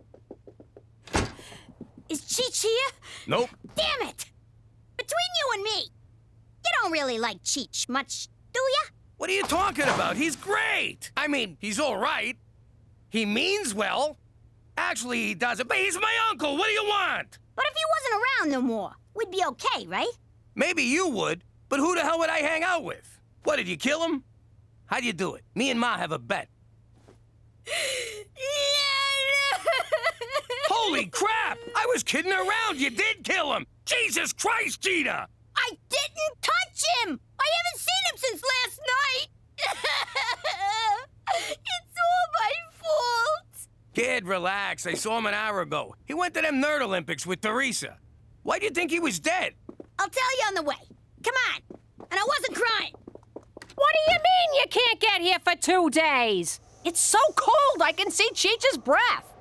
Speaker 10: Is Cheech here?
Speaker 3: Nope.
Speaker 10: Damn it! Between you and me, you don't really like Cheech much, do ya?
Speaker 3: What are you talking about? He's great! I mean, he's all right. He means well. Actually, he doesn't, but he's my uncle. What do you want?
Speaker 10: But if he wasn't around no more, we'd be okay, right?
Speaker 3: Maybe you would, but who the hell would I hang out with? What, did you kill him? How'd you do it? Me and Ma have a bet. Holy crap! I was kidding around. You did kill him. Jesus Christ, Gina!
Speaker 10: I didn't touch him! I haven't seen him since last night! It's all my fault!
Speaker 3: Kid, relax. I saw him an hour ago. He went to them Nerd Olympics with Theresa. Why'd you think he was dead?
Speaker 10: I'll tell you on the way. Come on. And I wasn't crying.
Speaker 12: What do you mean you can't get here for 2 days? It's so cold I can see Cheech's breath.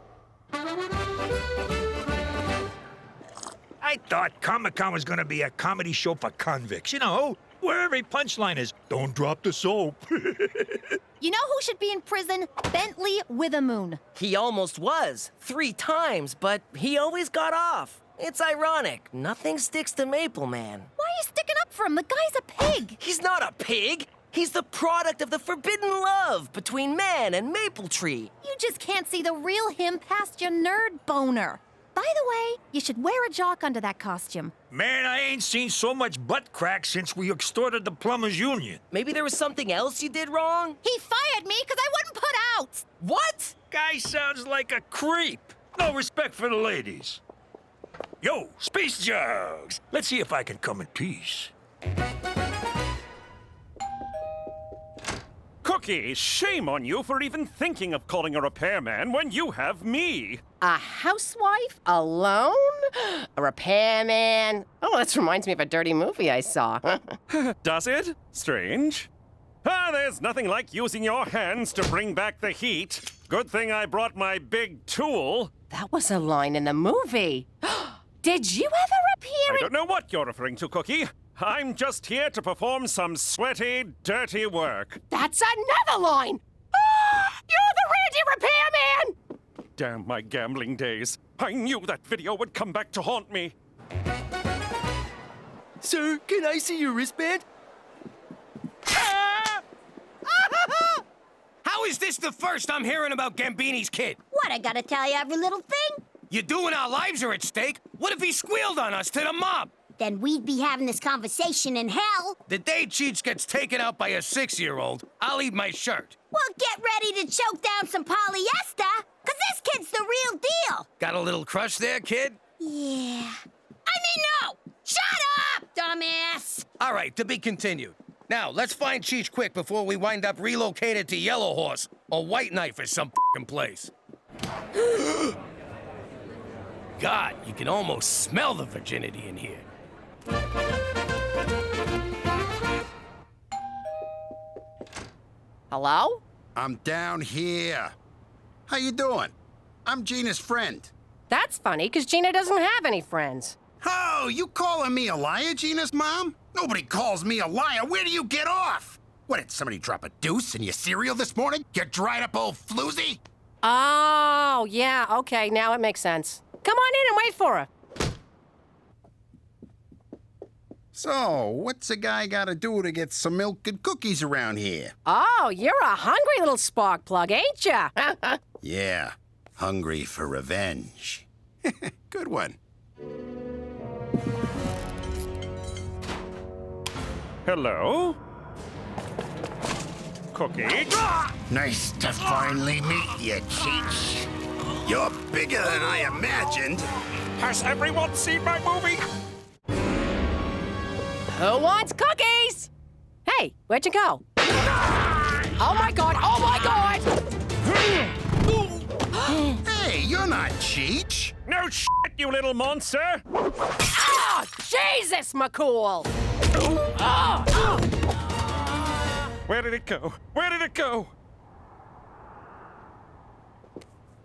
Speaker 4: I thought Comic-Con was gonna be a comedy show for convicts, you know, where every punchline is, don't drop the soap.
Speaker 15: You know who should be in prison? Bentley Withemoon.
Speaker 13: He almost was, 3 times, but he always got off. It's ironic. Nothing sticks to Maple Man.
Speaker 15: Why are you sticking up for him? The guy's a pig.
Speaker 13: He's not a pig. He's the product of the forbidden love between man and Maple Tree.
Speaker 15: You just can't see the real him past your nerd boner. By the way, you should wear a jock under that costume.
Speaker 4: Man, I ain't seen so much butt crack since we extorted the plumbers union.
Speaker 13: Maybe there was something else you did wrong?
Speaker 15: He fired me because I wouldn't put out.
Speaker 13: What?
Speaker 4: Guy sounds like a creep. No respect for the ladies.
Speaker 7: Yo, space jugs! Let's see if I can come in peace.
Speaker 8: Cookie, shame on you for even thinking of calling a repairman when you have me.
Speaker 12: A housewife? Alone? A repairman? Oh, this reminds me of a dirty movie I saw.
Speaker 8: Does it? Strange. There's nothing like using your hands to bring back the heat. Good thing I brought my big tool.
Speaker 12: That was a line in the movie. Did you ever appear
Speaker 8: I don't know what you're referring to, Cookie. I'm just here to perform some sweaty, dirty work.
Speaker 12: That's another line! Ah, you're the Randy Repairman!
Speaker 8: Damn my gambling days. I knew that video would come back to haunt me.
Speaker 17: Sir, can I see your wristband?
Speaker 3: How is this the first I'm hearing about Gambini's kid?
Speaker 10: What, I gotta tell you every little thing?
Speaker 3: You doing our lives are at stake? What if he squealed on us to the mob?
Speaker 10: Then we'd be having this conversation in hell.
Speaker 3: The day Cheech gets taken out by a 6-year-old, I'll eat my shirt.
Speaker 10: Well, get ready to choke down some polyester, 'cause this kid's the real deal.
Speaker 3: Got a little crush there, kid?
Speaker 10: Yeah. I mean, no! Shut up, dumbass!
Speaker 3: All right, to be continued. Now, let's find Cheech quick before we wind up relocated to Yellow Horse or White Knife or some f***ing place. God, you can almost smell the virginity in here.
Speaker 12: Hello?
Speaker 6: I'm down here. How you doing? I'm Gina's friend.
Speaker 12: That's funny, because Gina doesn't have any friends.
Speaker 6: Oh, you calling me a liar, Gina's mom? Nobody calls me a liar. Where do you get off? What, did somebody drop a deuce in your cereal this morning? You dried up old floozy?
Speaker 12: Oh, yeah, okay, now it makes sense. Come on in and wait for her.
Speaker 6: So, what's a guy gotta do to get some milk and cookies around here?
Speaker 12: Oh, you're a hungry little spark plug, ain't ya?
Speaker 6: Yeah, hungry for revenge. Good one.
Speaker 8: Hello? Cookie?
Speaker 6: Nice to finally meet you, Cheech. You're bigger than I imagined.
Speaker 8: Has everyone seen my movie?
Speaker 12: Who wants cookies? Hey, where'd you go? Oh my god, oh my god!
Speaker 6: Hey, you're not Cheech.
Speaker 8: No shit, you little monster!
Speaker 12: Oh, Jesus, McCool!
Speaker 8: Where did it go? Where did it go?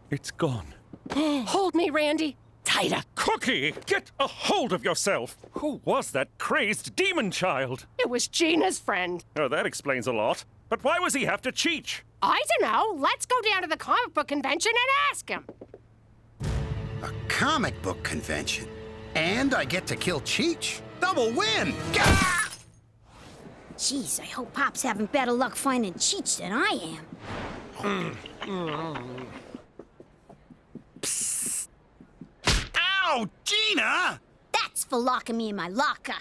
Speaker 8: It's gone.
Speaker 12: Hold me, Randy. Tighter.
Speaker 8: Cookie, get a hold of yourself. Who was that crazed demon child?
Speaker 12: It was Gina's friend.
Speaker 8: Oh, that explains a lot. But why was he after Cheech?
Speaker 12: I don't know. Let's go down to the comic book convention and ask him.
Speaker 6: A comic book convention? And I get to kill Cheech? Double win! Gah!
Speaker 10: Jeez, I hope Pop's having better luck finding Cheech than I am.
Speaker 6: Psst. Ow, Gina!
Speaker 10: That's for locking me in my locker.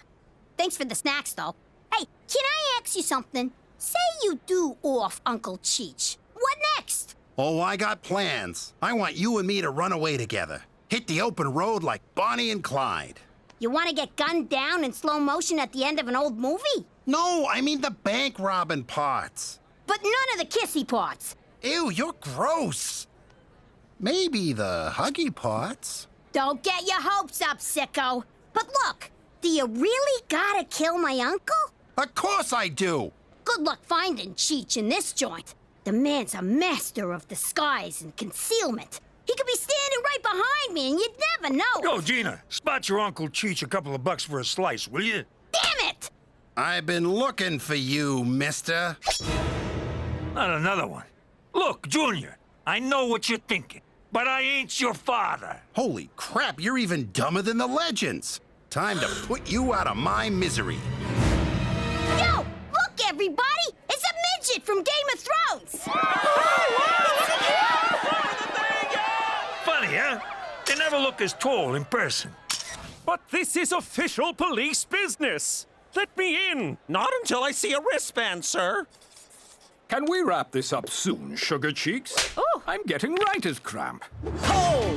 Speaker 10: Thanks for the snacks, though. Hey, can I ask you something? Say you do off Uncle Cheech. What next?
Speaker 6: Oh, I got plans. I want you and me to run away together. Hit the open road like Bonnie and Clyde.
Speaker 10: You want to get gunned down in slow motion at the end of an old movie?
Speaker 6: No, I mean the bank robbing parts.
Speaker 10: But none of the kissy parts.
Speaker 6: Ew, you're gross. Maybe the huggy parts.
Speaker 10: Don't get your hopes up, sicko. But look, do you really gotta kill my uncle?
Speaker 6: Of course I do.
Speaker 10: Good luck finding Cheech in this joint. The man's a master of disguise and concealment. He could be standing right behind me and you'd never know.
Speaker 7: Yo, Gina, spot your Uncle Cheech a couple of bucks for a slice, will you?
Speaker 10: Damn it!
Speaker 6: I've been looking for you, mister.
Speaker 7: Not another one. Look, Junior, I know what you're thinking, but I ain't your father.
Speaker 6: Holy crap, you're even dumber than the legends. Time to put you out of my misery.
Speaker 10: Yo, look, everybody! It's a midget from Game of Thrones!
Speaker 7: Funny, huh? They never look as tall in person.
Speaker 8: But this is official police business. Let me in.
Speaker 2: Not until I see a wristband, sir.
Speaker 21: Can we wrap this up soon, Sugar Cheeks?
Speaker 12: Oh.
Speaker 21: I'm getting writer's cramp.
Speaker 12: Oh!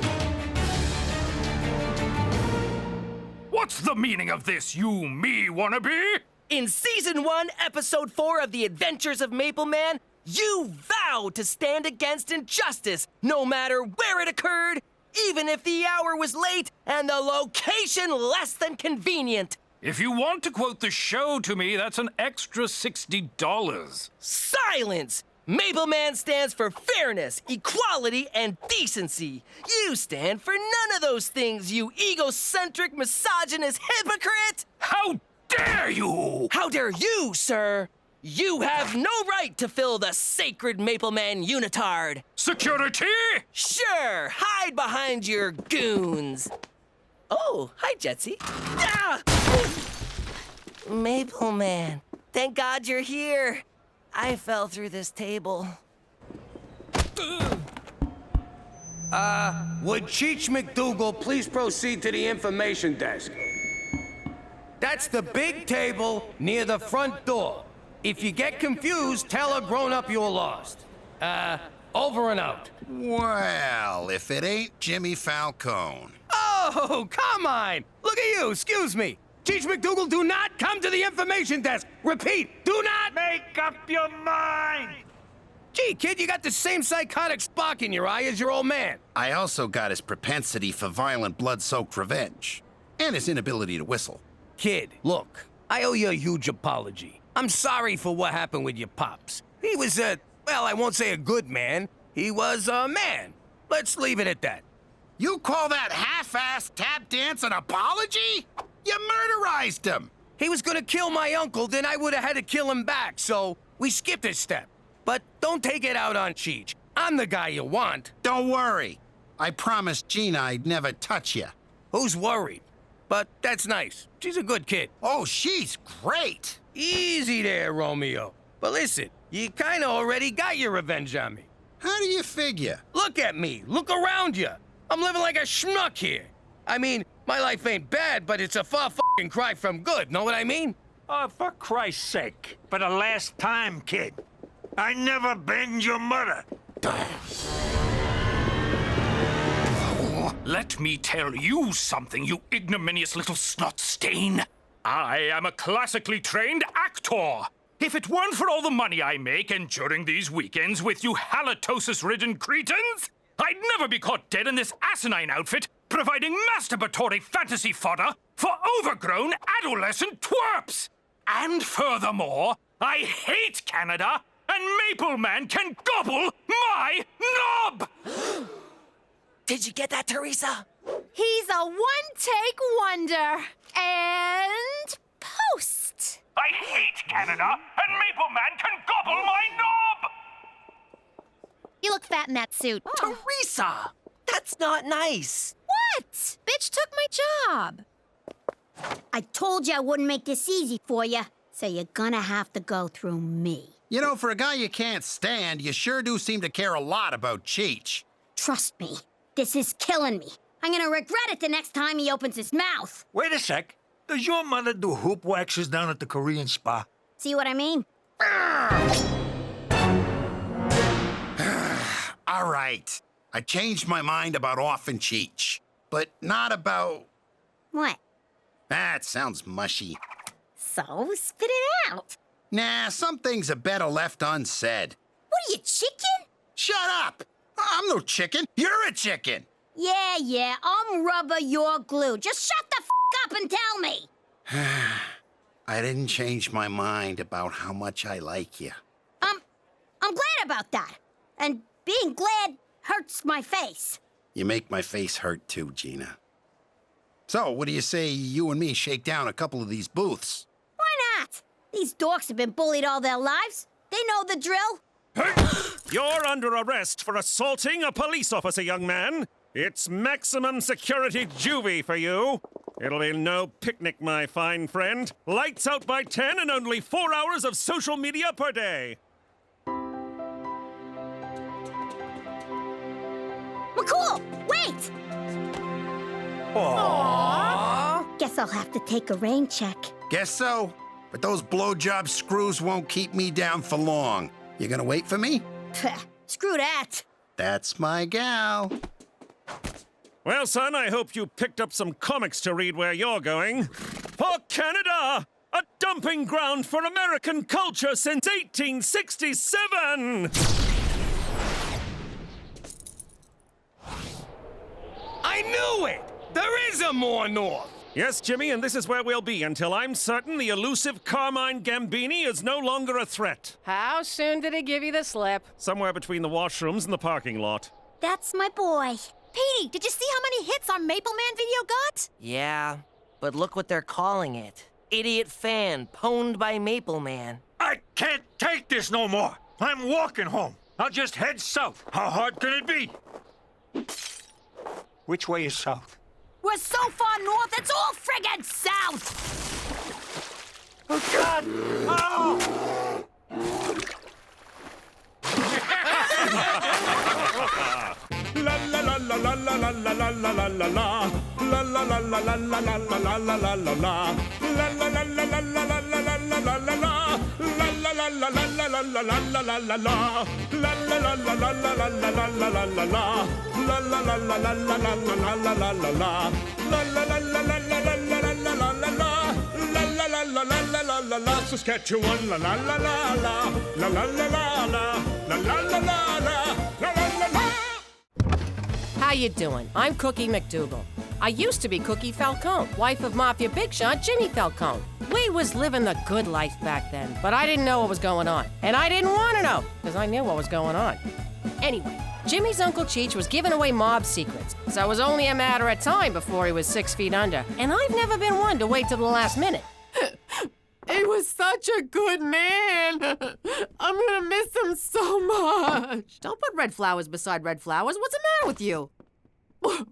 Speaker 21: What's the meaning of this, you me wannabe?
Speaker 13: In Season 1, Episode 4 of The Adventures of Maple Man, you vowed to stand against injustice, no matter where it occurred, even if the hour was late and the location less than convenient.
Speaker 21: If you want to quote the show to me, that's an extra $60.
Speaker 13: Silence! Maple Man stands for fairness, equality, and decency. You stand for none of those things, you egocentric, misogynist hypocrite!
Speaker 21: How dare you!
Speaker 13: How dare you, sir? You have no right to fill the sacred Maple Man unitard.
Speaker 21: Security?
Speaker 13: Sure, hide behind your goons. Oh, hi, Jetsy. Ah! Maple Man, thank God you're here. I fell through this table.
Speaker 3: Would Cheech McDougal please proceed to the information desk? That's the big table near the front door. If you get confused, tell a grown-up you're lost. Over and out.
Speaker 6: Well, if it ain't Jimmy Falcone.
Speaker 3: Oh, come on! Look at you, excuse me. Cheech McDougal, do not come to the information desk. Repeat, do not
Speaker 7: make up your mind.
Speaker 3: Gee, kid, you got the same psychotic spark in your eye as your old man.
Speaker 6: I also got his propensity for violent, blood-soaked revenge. And his inability to whistle.
Speaker 3: Kid, look, I owe you a huge apology. I'm sorry for what happened with your pops. He was well, I won't say a good man. He was a man. Let's leave it at that.
Speaker 6: You call that half-assed tap dance an apology? You murderized him!
Speaker 3: He was gonna kill my uncle, then I would've had to kill him back, so we skipped a step. But don't take it out on Cheech. I'm the guy you want.
Speaker 6: Don't worry. I promised Gina I'd never touch you.
Speaker 3: Who's worried? But that's nice. She's a good kid.
Speaker 6: Oh, she's great!
Speaker 3: Easy there, Romeo. But listen, you kinda already got your revenge on me.
Speaker 6: How do you figure?
Speaker 3: Look at me. Look around you. I'm living like a schmuck here. I mean, my life ain't bad, but it's a far f***ing cry from good, know what I mean?
Speaker 7: Oh, for Christ's sake. For the last time, kid. I never banged your mother.
Speaker 21: Let me tell you something, you ignominious little snot stain. I am a classically trained actor. If it weren't for all the money I make and during these weekends with you halitosis-ridden cretins, I'd never be caught dead in this asinine outfit providing masturbatory fantasy fodder for overgrown adolescent twerps. And furthermore, I hate Canada, and Maple Man can gobble my knob!
Speaker 13: Did you get that, Theresa?
Speaker 15: He's a one-take wonder. And post.
Speaker 21: I hate Canada, and Maple Man can gobble my knob!
Speaker 15: You look fat in that suit.
Speaker 13: Theresa! That's not nice.
Speaker 15: What? Bitch took my job.
Speaker 10: I told you I wouldn't make this easy for you, so you're gonna have to go through me.
Speaker 6: You know, for a guy you can't stand, you sure do seem to care a lot about Cheech.
Speaker 10: Trust me, this is killing me. I'm gonna regret it the next time he opens his mouth.
Speaker 7: Wait a sec. Does your mother do hoop waxes down at the Korean spa?
Speaker 10: See what I mean?
Speaker 6: All right. I changed my mind about Effin Cheech, but not about...
Speaker 10: What?
Speaker 6: That sounds mushy.
Speaker 10: So, spit it out.
Speaker 6: Nah, some things are better left unsaid.
Speaker 10: What are you, chicken?
Speaker 6: Shut up! I'm no chicken. You're a chicken.
Speaker 10: Yeah, I'm rubber, you're glue. Just shut the f*** up and tell me.
Speaker 6: I didn't change my mind about how much I like you.
Speaker 10: I'm glad about that. And being glad hurts my face.
Speaker 6: You make my face hurt too, Gina. So, what do you say you and me shake down a couple of these booths?
Speaker 10: Why not? These dorks have been bullied all their lives. They know the drill.
Speaker 8: You're under arrest for assaulting a police officer, young man. It's maximum security juvie for you. It'll be no picnic, my fine friend. Lights out by 10 and only 4 hours of social media per day.
Speaker 10: McCool, wait!
Speaker 6: Aww.
Speaker 10: Guess I'll have to take a rain check.
Speaker 6: Guess so. But those blowjob screws won't keep me down for long. You gonna wait for me?
Speaker 10: Pfft, screw that.
Speaker 6: That's my gal.
Speaker 8: Well, son, I hope you picked up some comics to read where you're going. For Canada, a dumping ground for American culture since 1867!
Speaker 3: I knew it! There is a more north!
Speaker 8: Yes, Jimmy, and this is where we'll be until I'm certain the elusive Carmine Gambini is no longer a threat.
Speaker 12: How soon did he give you the slip?
Speaker 8: Somewhere between the washrooms and the parking lot.
Speaker 10: That's my boy.
Speaker 15: Petey, did you see how many hits our Maple Man video got?
Speaker 13: Yeah, but look what they're calling it. Idiot fan, pwned by Maple Man.
Speaker 4: I can't take this no more. I'm walking home. I'll just head south. How hard can it be? Which way is south?
Speaker 10: We're so far north, it's all friggin' south!
Speaker 4: Oh, God! Oh!
Speaker 5: La la la la la la la la la la la la la. La la la la la la la la la la la la la. La la la la la la la la la la la la la. La la la la la la la la la la la la la. La la la la la la la la la la la la la. La la la la la la la la la la la la la. La la la la la la la la la la la la la. La la la la la la la la la. Saskatchewan, la la la la la. La la la la la. La la la la la. La la la la.
Speaker 12: How you doing? I'm Cookie McDougal. I used to be Cookie Falcone, wife of Mafia Big Shot Jimmy Falcone. We was living the good life back then, but I didn't know what was going on. And I didn't want to know, because I knew what was going on. Anyway, Jimmy's Uncle Cheech was giving away mob secrets, so it was only a matter of time before he was 6 feet under. And I've never been one to wait till the last minute. He was such a good man. I'm gonna miss him so much. Don't put red flowers beside red flowers. What's the matter with you?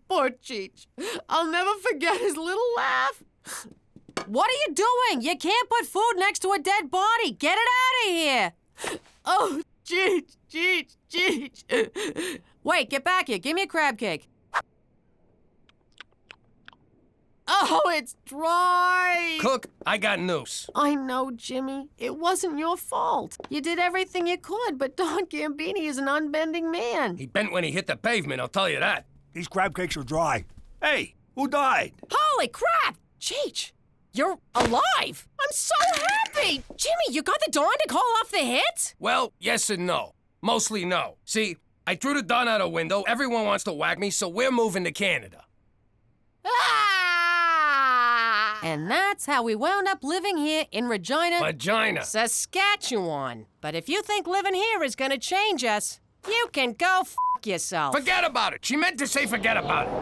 Speaker 12: Poor Cheech. I'll never forget his little laugh. What are you doing? You can't put food next to a dead body. Get it out of here. Oh, Cheech, Cheech, Cheech. Wait, get back here. Give me a crab cake. Oh, it's dry!
Speaker 3: Cook, I got news.
Speaker 12: I know, Jimmy. It wasn't your fault. You did everything you could, but Don Gambini is an unbending man.
Speaker 3: He bent when he hit the pavement, I'll tell you that.
Speaker 20: These crab cakes are dry. Hey, who died?
Speaker 12: Holy crap! Cheech, you're alive! I'm so happy! Jimmy, you got the Don to call off the hit?
Speaker 3: Well, yes and no. Mostly no. See, I threw the Don out a window, everyone wants to whack me, so we're moving to Canada.
Speaker 12: And that's how we wound up living here in Regina, Saskatchewan. But if you think living here is gonna change us, you can go f yourself.
Speaker 3: Forget about it. She meant to say forget about it.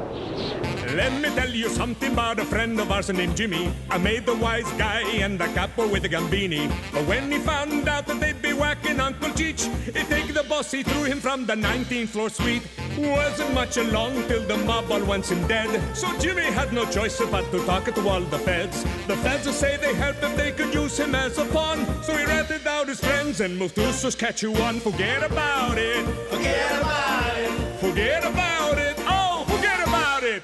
Speaker 5: Let me tell you something about a friend of ours named Jimmy. I made the wise guy and the capo with the Gambini. But when he found out that they'd be whacking Uncle Cheech, he'd take the boss, he threw him from the 19th floor suite. Wasn't much along till the mob all wants him dead. So Jimmy had no choice but to talk to all the feds. The feds will say they help if they could use him as a pawn. So he ratted out his friends and moved to Saskatchewan. Forget about it. Forget about it. Forget about it. Oh, forget about it.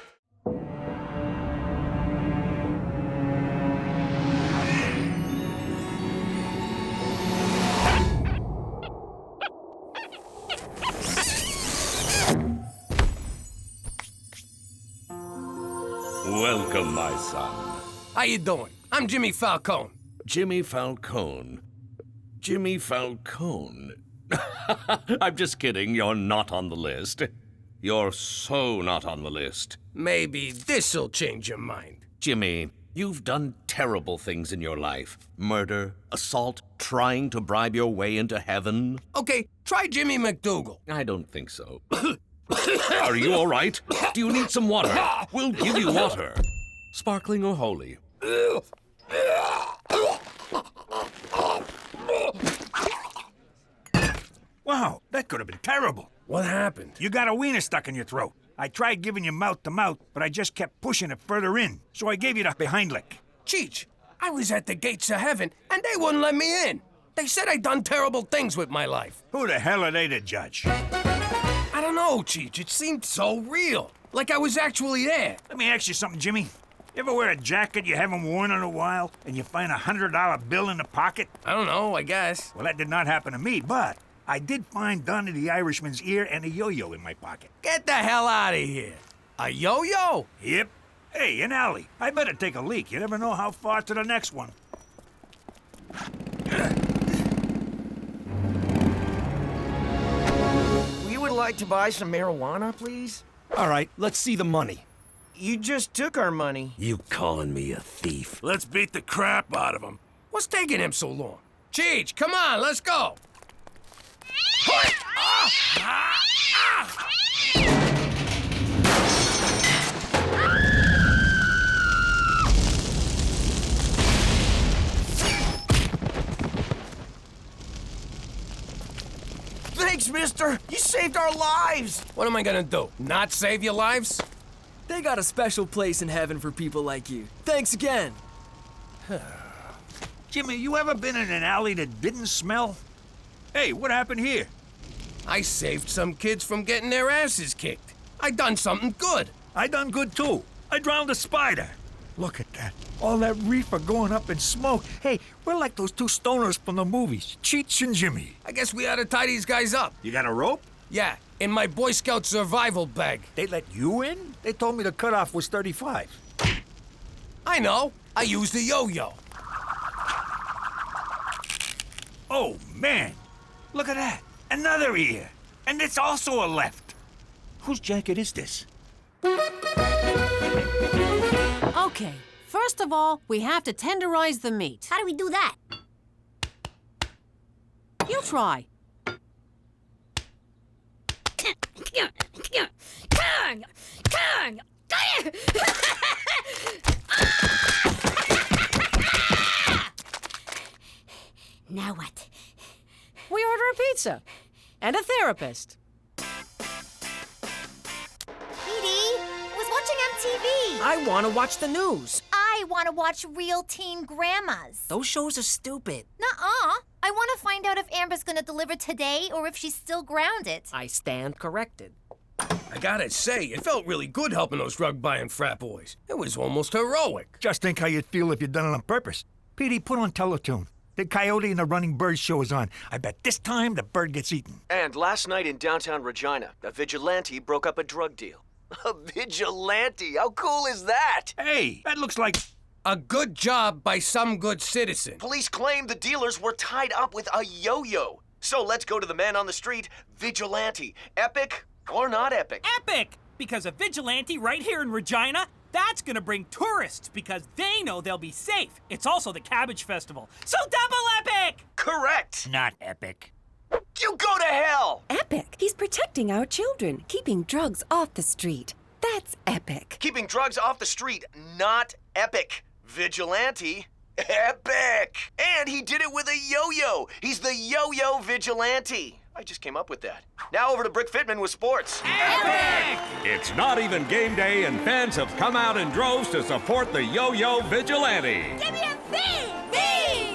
Speaker 14: Welcome, my son.
Speaker 3: How you doing? I'm Jimmy Falcone.
Speaker 14: Jimmy Falcone. Jimmy Falcone. I'm just kidding. You're not on the list. You're so not on the list.
Speaker 3: Maybe this'll change your mind.
Speaker 14: Jimmy, you've done terrible things in your life. Murder, assault, trying to bribe your way into heaven.
Speaker 3: Okay, try Jimmy McDougal.
Speaker 14: I don't think so. Are you all right? Do you need some water? We'll give you water. Sparkling or holy?
Speaker 4: Wow, that could have been terrible.
Speaker 3: What happened?
Speaker 4: You got a wiener stuck in your throat. I tried giving you mouth to mouth, but I just kept pushing it further in, so I gave you the behind lick.
Speaker 3: Cheech, I was at the gates of heaven, and they wouldn't let me in. They said I'd done terrible things with my life.
Speaker 4: Who the hell are they to judge?
Speaker 3: I don't know, Cheech. It seemed so real. Like I was actually there.
Speaker 4: Let me ask you something, Jimmy. You ever wear a jacket you haven't worn in a while, and you find a $100 bill in the pocket?
Speaker 3: I don't know, I guess.
Speaker 4: Well, that did not happen to me, but I did find Donnie the Irishman's ear and a yo-yo in my pocket.
Speaker 3: Get the hell out of here.
Speaker 1: A yo-yo?
Speaker 7: Yep. Hey, an alley. I better take a leak. You never know how far to the next one.
Speaker 11: We would like to buy some marijuana, please.
Speaker 17: All right, let's see the money.
Speaker 11: You just took our money.
Speaker 1: You calling me a thief?
Speaker 3: Let's beat the crap out of him.
Speaker 1: What's taking him so long? Cheech, come on, let's go.
Speaker 11: Thanks, mister. You saved our lives.
Speaker 1: What am I gonna do? Not save your lives?
Speaker 9: They got a special place in heaven for people like you. Thanks again.
Speaker 7: Jimmy, you ever been in an alley that didn't smell? Hey, what happened here?
Speaker 1: I saved some kids from getting their asses kicked. I done something good.
Speaker 7: I done good too. I drowned a spider. Look at that. All that reefer going up in smoke. Hey, we're like those two stoners from the movies, Cheech and Jimmy.
Speaker 1: I guess we ought to tie these guys up.
Speaker 7: You got a rope?
Speaker 1: Yeah, in my Boy Scout survival bag.
Speaker 7: They let you in? They told me the cutoff was 35.
Speaker 1: I know. I used a yo-yo.
Speaker 7: Oh, man. Look at that. Another ear. And it's also a left. Whose jacket is this?
Speaker 12: Okay, first of all, we have to tenderize the meat.
Speaker 10: How do we do that?
Speaker 12: You try.
Speaker 10: Now what?
Speaker 12: We order a pizza and a therapist.
Speaker 15: Petey, was watching MTV.
Speaker 11: I want to watch the news.
Speaker 15: I want to watch Real Teen Grandmas.
Speaker 11: Those shows are stupid.
Speaker 15: Nuh-uh. I want to find out if Amber's gonna deliver today or if she's still grounded.
Speaker 11: I stand corrected.
Speaker 1: I gotta say, it felt really good helping those drug-buying frat boys. It was almost heroic.
Speaker 7: Just think how you'd feel if you'd done it on purpose. Petey, put on Teletoon. The Coyote and the Running Bird show is on. I bet this time the bird gets eaten.
Speaker 22: And last night in downtown Regina, a vigilante broke up a drug deal. A vigilante? How cool is that?
Speaker 7: Hey, that looks like...
Speaker 1: A good job by some good citizen.
Speaker 22: Police claim the dealers were tied up with a yo-yo. So let's go to the man on the street, vigilante. Epic or not epic?
Speaker 23: Epic! Because a vigilante right here in Regina, that's gonna bring tourists because they know they'll be safe. It's also the Cabbage Festival, so double epic!
Speaker 22: Correct!
Speaker 7: Not epic.
Speaker 22: You go to hell!
Speaker 24: Epic. He's protecting our children, keeping drugs off the street. That's epic.
Speaker 22: Keeping drugs off the street, not epic. Vigilante, epic! And he did it with a yo-yo. He's the yo-yo vigilante. I just came up with that. Now over to Brick Fitman with sports.
Speaker 23: Epic!
Speaker 14: It's not even game day, and fans have come out in droves to support the yo-yo vigilante.
Speaker 10: Give me a V! V!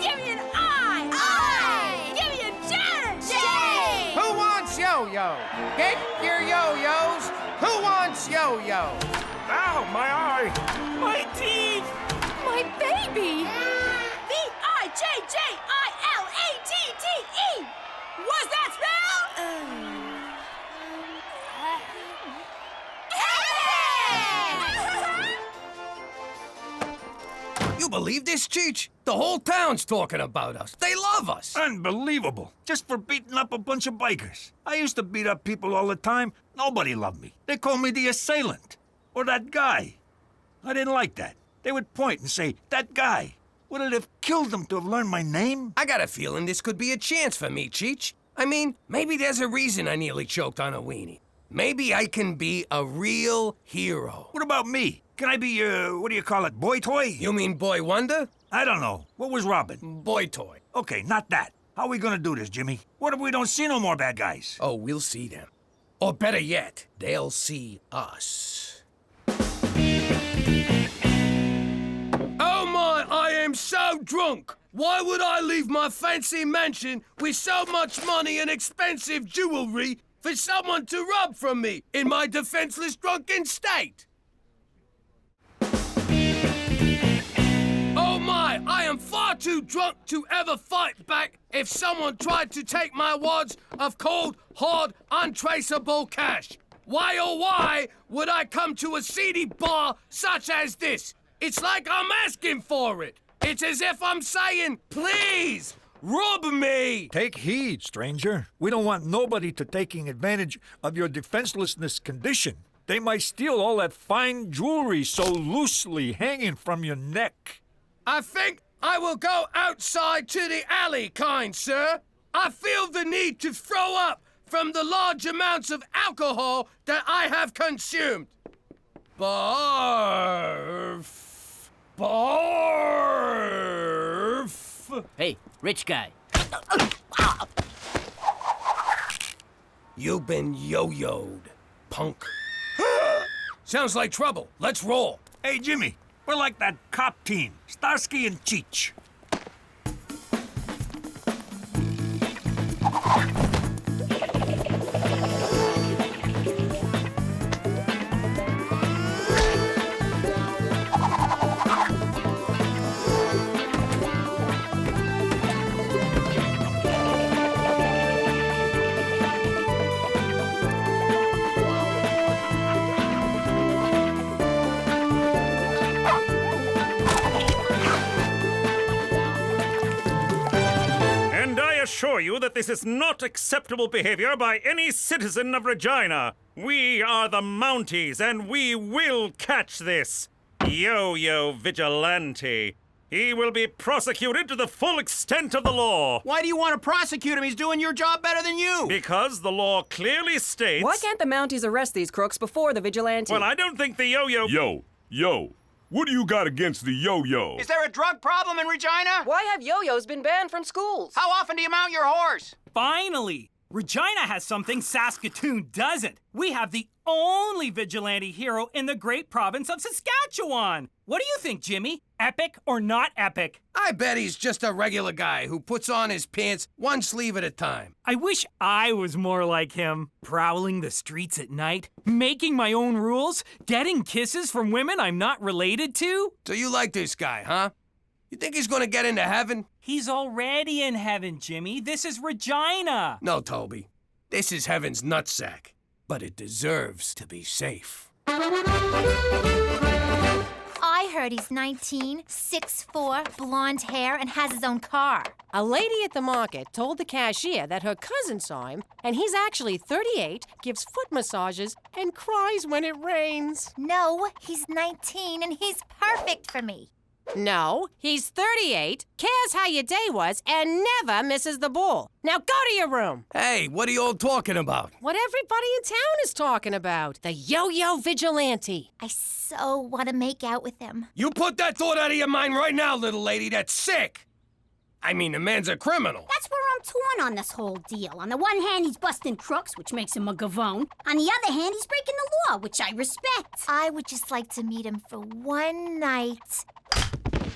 Speaker 10: Give me an I! I! Give me a J! J!
Speaker 1: Who wants yo-yo? Get your yo-yos. Who wants yo-yo?
Speaker 7: Ow, my eye!
Speaker 23: My teeth!
Speaker 24: My baby!
Speaker 10: V-I-J-J-I-L-A-T-T-E! What's that spell?
Speaker 1: You believe this, Cheech? The whole town's talking about us. They love us.
Speaker 7: Unbelievable. Just for beating up a bunch of bikers. I used to beat up people all the time. Nobody loved me. They called me the assailant. Or that guy. I didn't like that. They would point and say, that guy. Would it have killed them to have learned my name?
Speaker 1: I got a feeling this could be a chance for me, Cheech. I mean, maybe there's a reason I nearly choked on a weenie. Maybe I can be a real hero.
Speaker 7: What about me? Can I be, what do you call it, boy toy?
Speaker 1: You mean Boy Wonder?
Speaker 7: I don't know. What was Robin?
Speaker 1: Boy toy.
Speaker 7: Okay, not that. How are we gonna do this, Jimmy? What if we don't see no more bad guys?
Speaker 1: Oh, we'll see them. Or better yet, they'll see us. Oh my, I am so drunk! Why would I leave my fancy mansion with so much money and expensive jewelry for someone to rob from me in my defenseless drunken state? Oh my, I am far too drunk to ever fight back if someone tried to take my wads of cold, hard, untraceable cash. Why, oh, why would I come to a seedy bar such as this? It's like I'm asking for it. It's as if I'm saying, please, rub me.
Speaker 20: Take heed, stranger. We don't want nobody to taking advantage of your defenselessness condition. They might steal all that fine jewelry so loosely hanging from your neck.
Speaker 1: I think I will go outside to the alley, kind sir. I feel the need to throw up from the large amounts of alcohol that I have consumed. Barf. Barf!
Speaker 2: Hey, rich guy.
Speaker 1: You've been yo-yoed, punk. Sounds like trouble. Let's roll.
Speaker 7: Hey, Jimmy, we're like that cop team, Starsky and Cheech.
Speaker 8: Assure you that this is not acceptable behavior by any citizen of Regina. We are the Mounties, and we will catch this yo-yo vigilante. He will be prosecuted to the full extent of the law.
Speaker 2: Why do you want to prosecute him? He's doing your job better than you.
Speaker 8: Because the law clearly states...
Speaker 13: Why can't the Mounties arrest these crooks before the vigilante?
Speaker 8: Well, I don't think the yo-yo...
Speaker 5: Yo. What do you got against the yo-yo?
Speaker 2: Is there a drug problem in Regina?
Speaker 13: Why have yo-yos been banned from schools?
Speaker 2: How often do you mount your horse?
Speaker 23: Finally! Regina has something Saskatoon doesn't. We have the only vigilante hero in the great province of Saskatchewan. What do you think, Jimmy? Epic or not epic?
Speaker 1: I bet he's just a regular guy who puts on his pants one sleeve at a time.
Speaker 23: I wish I was more like him. Prowling the streets at night, making my own rules, getting kisses from women I'm not related to.
Speaker 1: So you like this guy, huh? You think he's gonna get into heaven?
Speaker 23: He's already in heaven, Jimmy. This is Regina.
Speaker 1: No, Toby. This is heaven's nutsack. But it deserves to be safe.
Speaker 15: I heard he's 19, 6'4", blonde hair, and has his own car.
Speaker 12: A lady at the market told the cashier that her cousin saw him, and he's actually 38, gives foot massages, and cries when it rains.
Speaker 15: No, he's 19, and he's perfect for me.
Speaker 12: No, he's 38, cares how your day was, and never misses the ball. Now go to your room.
Speaker 1: Hey, what are you all talking about?
Speaker 12: What everybody in town is talking about. The yo-yo vigilante.
Speaker 15: I so want to make out with him.
Speaker 1: You put that thought out of your mind right now, little lady. That's sick. I mean, the man's a criminal.
Speaker 10: That's where I'm torn on this whole deal. On the one hand, he's busting crooks, which makes him a gavone. On the other hand, he's breaking the law, which I respect.
Speaker 15: I would just like to meet him for one night.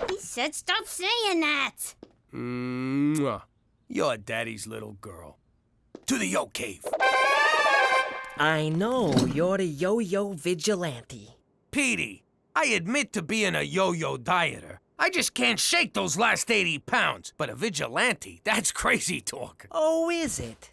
Speaker 10: He said stop saying that.
Speaker 1: Mwah. You're daddy's little girl. To the yo cave.
Speaker 13: I know, you're the yo-yo vigilante.
Speaker 1: Petey, I admit to being a yo-yo dieter. I just can't shake those last 80 pounds. But a vigilante, that's crazy talk.
Speaker 13: Oh, is it?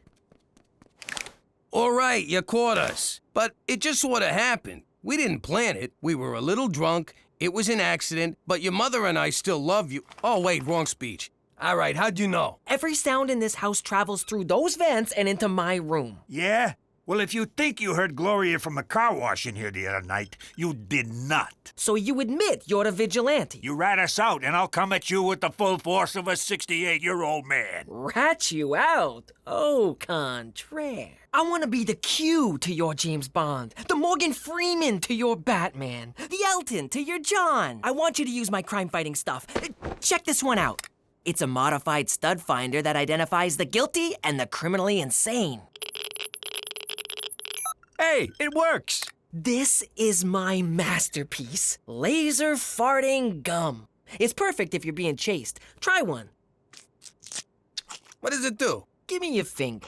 Speaker 1: All right, you caught us. But it just sort of happened. We didn't plan it. We were a little drunk. It was an accident, but your mother and I still love you. Oh, wait, wrong speech. All right, how'd you know?
Speaker 13: Every sound in this house travels through those vents and into my room.
Speaker 7: Yeah? Well, if you think you heard Gloria from the car wash in here the other night, you did not.
Speaker 13: So you admit you're the vigilante?
Speaker 7: You rat us out, and I'll come at you with the full force of a 68-year-old man.
Speaker 13: Rat you out? Au contraire. I want to be the Q to your James Bond, the Morgan Freeman to your Batman, the Elton to your John. I want you to use my crime-fighting stuff. Check this one out. It's a modified stud finder that identifies the guilty and the criminally insane.
Speaker 20: Hey, it works!
Speaker 13: This is my masterpiece, laser farting gum. It's perfect if you're being chased. Try one.
Speaker 1: What does it do?
Speaker 13: Give me your finger.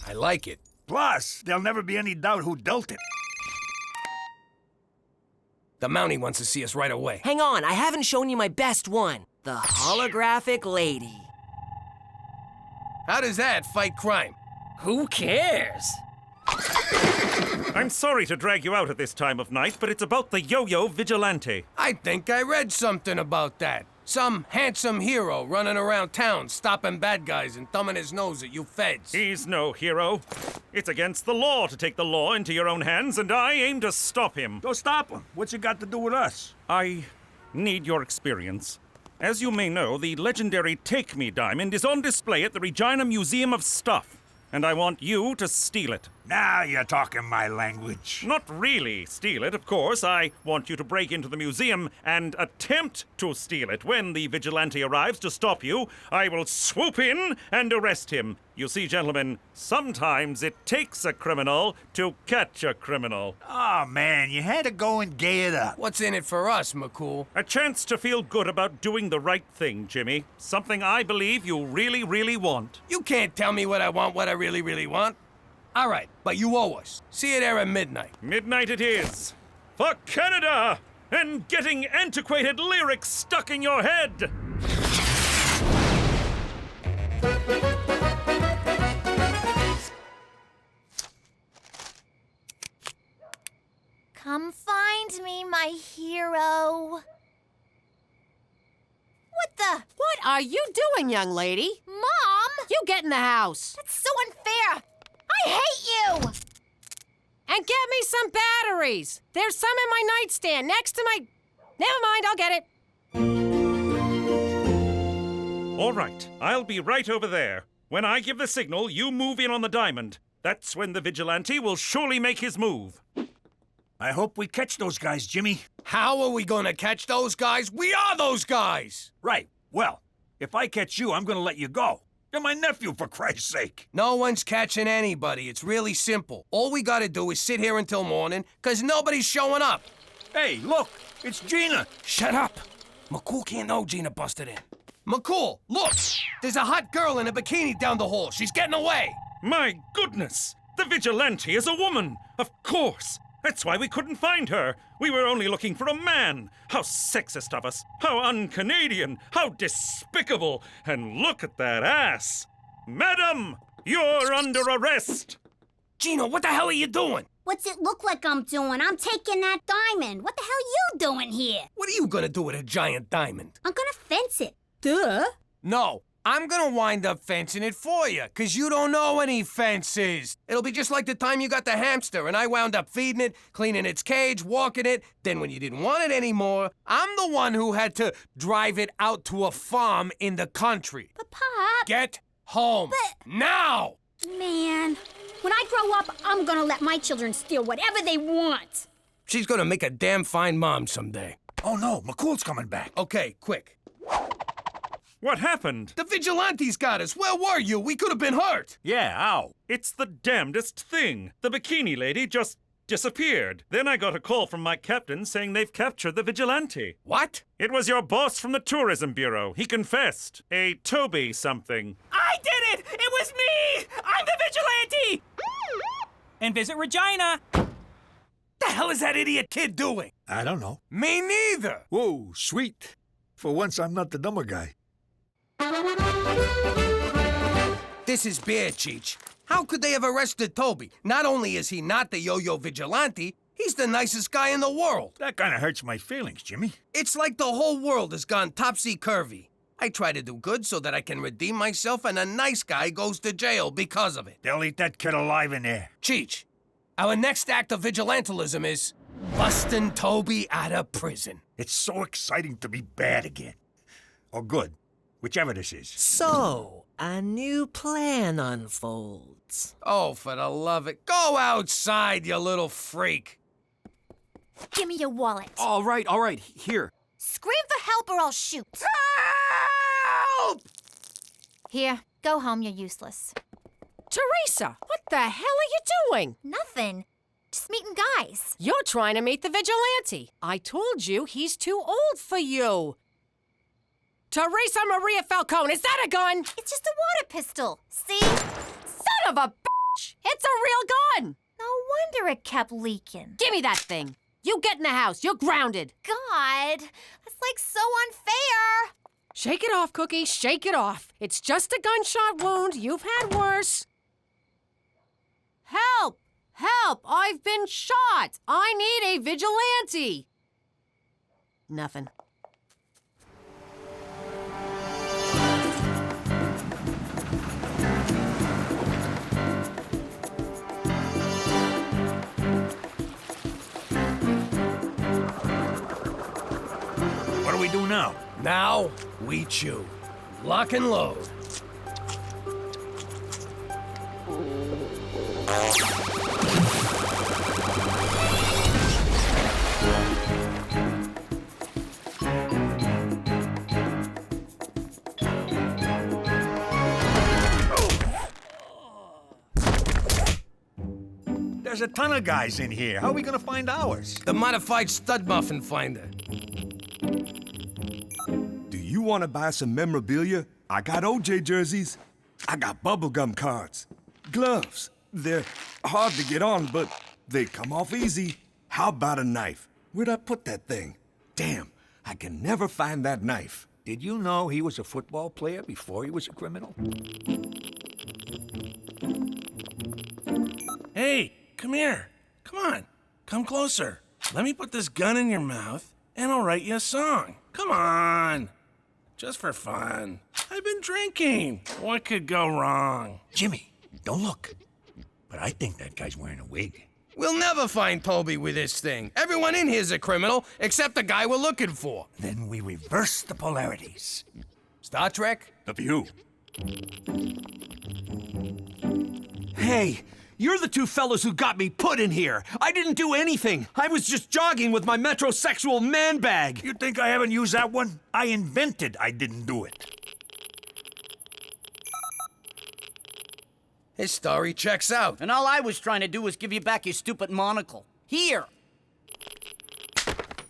Speaker 1: I like it.
Speaker 7: Plus, there'll never be any doubt who dealt it.
Speaker 1: The Mountie wants to see us right away.
Speaker 13: Hang on, I haven't shown you my best one. The holographic lady.
Speaker 1: How does that fight crime?
Speaker 17: Who cares?
Speaker 8: I'm sorry to drag you out at this time of night, but it's about the yo-yo vigilante.
Speaker 1: I think I read something about that. Some handsome hero running around town stopping bad guys and thumbing his nose at you feds.
Speaker 8: He's no hero. It's against the law to take the law into your own hands, and I aim to stop him.
Speaker 7: Go stop him. What's it got to do with us?
Speaker 8: I need your experience. As you may know, the legendary Take Me diamond is on display at the Regina Museum of Stuff, and I want you to steal it.
Speaker 7: Now you're talking my language.
Speaker 8: Not really steal it, of course. I want you to break into the museum and attempt to steal it. When the vigilante arrives to stop you, I will swoop in and arrest him. You see, gentlemen, sometimes it takes a criminal to catch a criminal.
Speaker 7: Oh, man, you had to go and gay it up.
Speaker 1: What's in it for us, McCool?
Speaker 8: A chance to feel good about doing the right thing, Jimmy. Something I believe you really, really want.
Speaker 1: You can't tell me what I want, what I really, really want. All right, but you owe us. See you there at midnight.
Speaker 8: Midnight it is. For Canada! And getting antiquated lyrics stuck in your head!
Speaker 15: Come find me, my hero. What the?
Speaker 12: What are you doing, young lady?
Speaker 15: Mom!
Speaker 12: You get in the house.
Speaker 15: That's so unfair. I hate you!
Speaker 12: And get me some batteries. There's some in my nightstand next to my... Never mind, I'll get it.
Speaker 8: All right, I'll be right over there. When I give the signal, you move in on the diamond. That's when the vigilante will surely make his move.
Speaker 7: I hope we catch those guys, Jimmy.
Speaker 1: How are we gonna catch those guys? We are those guys!
Speaker 7: Right. Well, if I catch you, I'm gonna let you go. You're my nephew, for Christ's sake.
Speaker 1: No one's catching anybody. It's really simple. All we gotta do is sit here until morning, 'cause nobody's showing up.
Speaker 7: Hey, look, it's Gina.
Speaker 1: Shut up. McCool can't know Gina busted in. McCool, look! There's a hot girl in a bikini down the hall. She's getting away.
Speaker 8: My goodness! The vigilante is a woman! Of course! That's why we couldn't find her. We were only looking for a man. How sexist of us. How un-Canadian. How despicable. And look at that ass. Madam, you're under arrest.
Speaker 1: Gina, what the hell are you doing?
Speaker 10: What's it look like I'm doing? I'm taking that diamond. What the hell you doing here?
Speaker 1: What are you gonna do with a giant diamond?
Speaker 10: I'm gonna fence it. Duh.
Speaker 1: No, I'm gonna wind up fencing it for you, 'cause you don't know any fences. It'll be just like the time you got the hamster and I wound up feeding it, cleaning its cage, walking it. Then when you didn't want it anymore, I'm the one who had to drive it out to a farm in the country.
Speaker 10: But Pop...
Speaker 1: Get home. Now!
Speaker 10: Man, when I grow up, I'm gonna let my children steal whatever they want.
Speaker 1: She's gonna make a damn fine mom someday.
Speaker 7: Oh no, McCool's coming back.
Speaker 1: Okay, quick.
Speaker 8: What happened?
Speaker 1: The vigilantes got us. Where were you? We could have been hurt.
Speaker 8: Yeah, ow. It's the damnedest thing. The bikini lady just disappeared. Then I got a call from my captain saying they've captured the vigilante.
Speaker 1: What?
Speaker 8: It was your boss from the Tourism Bureau. He confessed. A Toby something.
Speaker 23: I did it! It was me! I'm the vigilante! And visit Regina.
Speaker 1: The hell is that idiot kid doing?
Speaker 20: I don't know.
Speaker 1: Me neither.
Speaker 20: Whoa, sweet. For once, I'm not the dumber guy.
Speaker 1: This is bad, Cheech. How could they have arrested Toby? Not only is he not the yo-yo vigilante, he's the nicest guy in the world.
Speaker 7: That kind of hurts my feelings, Jimmy.
Speaker 1: It's like the whole world has gone topsy-turvy. I try to do good so that I can redeem myself, and a nice guy goes to jail because of it.
Speaker 7: They'll eat that kid alive in there.
Speaker 1: Cheech, our next act of vigilantism is busting Toby out of prison.
Speaker 7: It's so exciting to be bad again. Or good. Whichever this is.
Speaker 11: So, a new plan unfolds.
Speaker 1: Oh, for the love of... Go outside, you little freak.
Speaker 15: Give me your wallet.
Speaker 9: All right, here.
Speaker 15: Scream for help or I'll shoot.
Speaker 1: Help!
Speaker 15: Here, go home, you're useless.
Speaker 12: Theresa, what the hell are you doing?
Speaker 15: Nothing. Just meeting guys.
Speaker 12: You're trying to meet the vigilante. I told you he's too old for you. Theresa Maria Falcone, is that a gun?
Speaker 15: It's just a water pistol. See?
Speaker 12: Son of a bitch! It's a real gun!
Speaker 15: No wonder it kept leaking.
Speaker 12: Give me that thing. You get in the house. You're grounded.
Speaker 15: God, that's like so unfair.
Speaker 12: Shake it off, Cookie, shake it off. It's just a gunshot wound. You've had worse. Help! Help! I've been shot! I need a vigilante! Nothing.
Speaker 20: What do we do now?
Speaker 1: Now, we chew. Lock and load.
Speaker 20: There's a ton of guys in here. How are we gonna find ours?
Speaker 1: The modified stud muffin finder.
Speaker 16: Do you want to buy some memorabilia? I got OJ jerseys. I got bubblegum cards. Gloves. They're hard to get on, but they come off easy. How about a knife? Where'd I put that thing? Damn, I can never find that knife.
Speaker 20: Did you know he was a football player before he was a criminal?
Speaker 18: Hey, come here. Come on. Come closer. Let me put this gun in your mouth, and I'll write you a song. Come on. Just for fun. I've been drinking. What could go wrong?
Speaker 20: Jimmy, don't look. But I think that guy's wearing a wig.
Speaker 1: We'll never find Toby with this thing. Everyone in here's a criminal, except the guy we're looking for.
Speaker 20: Then we reverse the polarities.
Speaker 1: Star Trek?
Speaker 20: The View.
Speaker 19: Hey, you're the two fellows who got me put in here. I didn't do anything. I was just jogging with my metrosexual man bag.
Speaker 20: You think I haven't used that one? I invented I didn't do it.
Speaker 1: His story checks out.
Speaker 2: And all I was trying to do was give you back your stupid monocle. Here!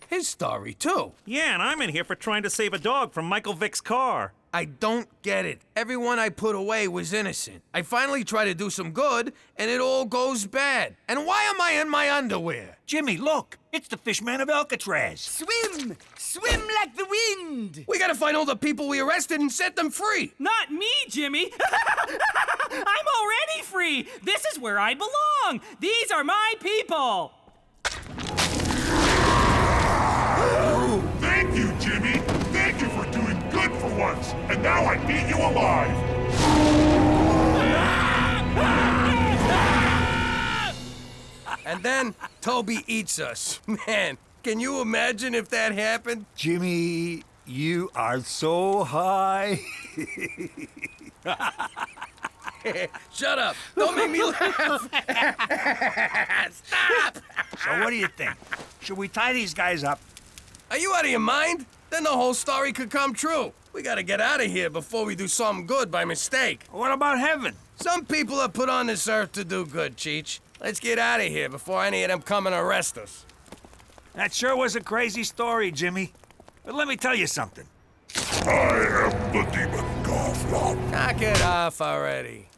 Speaker 1: His story, too.
Speaker 8: Yeah, and I'm in here for trying to save a dog from Michael Vick's car.
Speaker 1: I don't get it. Everyone I put away was innocent. I finally try to do some good, and it all goes bad. And why am I in my underwear?
Speaker 20: Jimmy, look! It's the Fishman of Alcatraz.
Speaker 2: Swim! Swim like the wind!
Speaker 1: We gotta find all the people we arrested and set them free!
Speaker 23: Not me, Jimmy! I'm already free! This is where I belong! These are my people!
Speaker 5: Thank you, Jimmy. Thank you for doing good for once. And now I eat you alive.
Speaker 1: And then Toby eats us. Man, can you imagine if that happened?
Speaker 20: Jimmy, you are so high.
Speaker 1: Shut up. Don't make me laugh. Stop.
Speaker 20: So what do you think? Should we tie these guys up?
Speaker 1: Are you out of your mind? Then the whole story could come true. We gotta get out of here before we do something good by mistake.
Speaker 20: What about heaven?
Speaker 1: Some people are put on this earth to do good, Cheech. Let's get out of here before any of them come and arrest us.
Speaker 20: That sure was a crazy story, Jimmy. But let me tell you something.
Speaker 5: I am the demon Garflop.
Speaker 1: Knock it off already.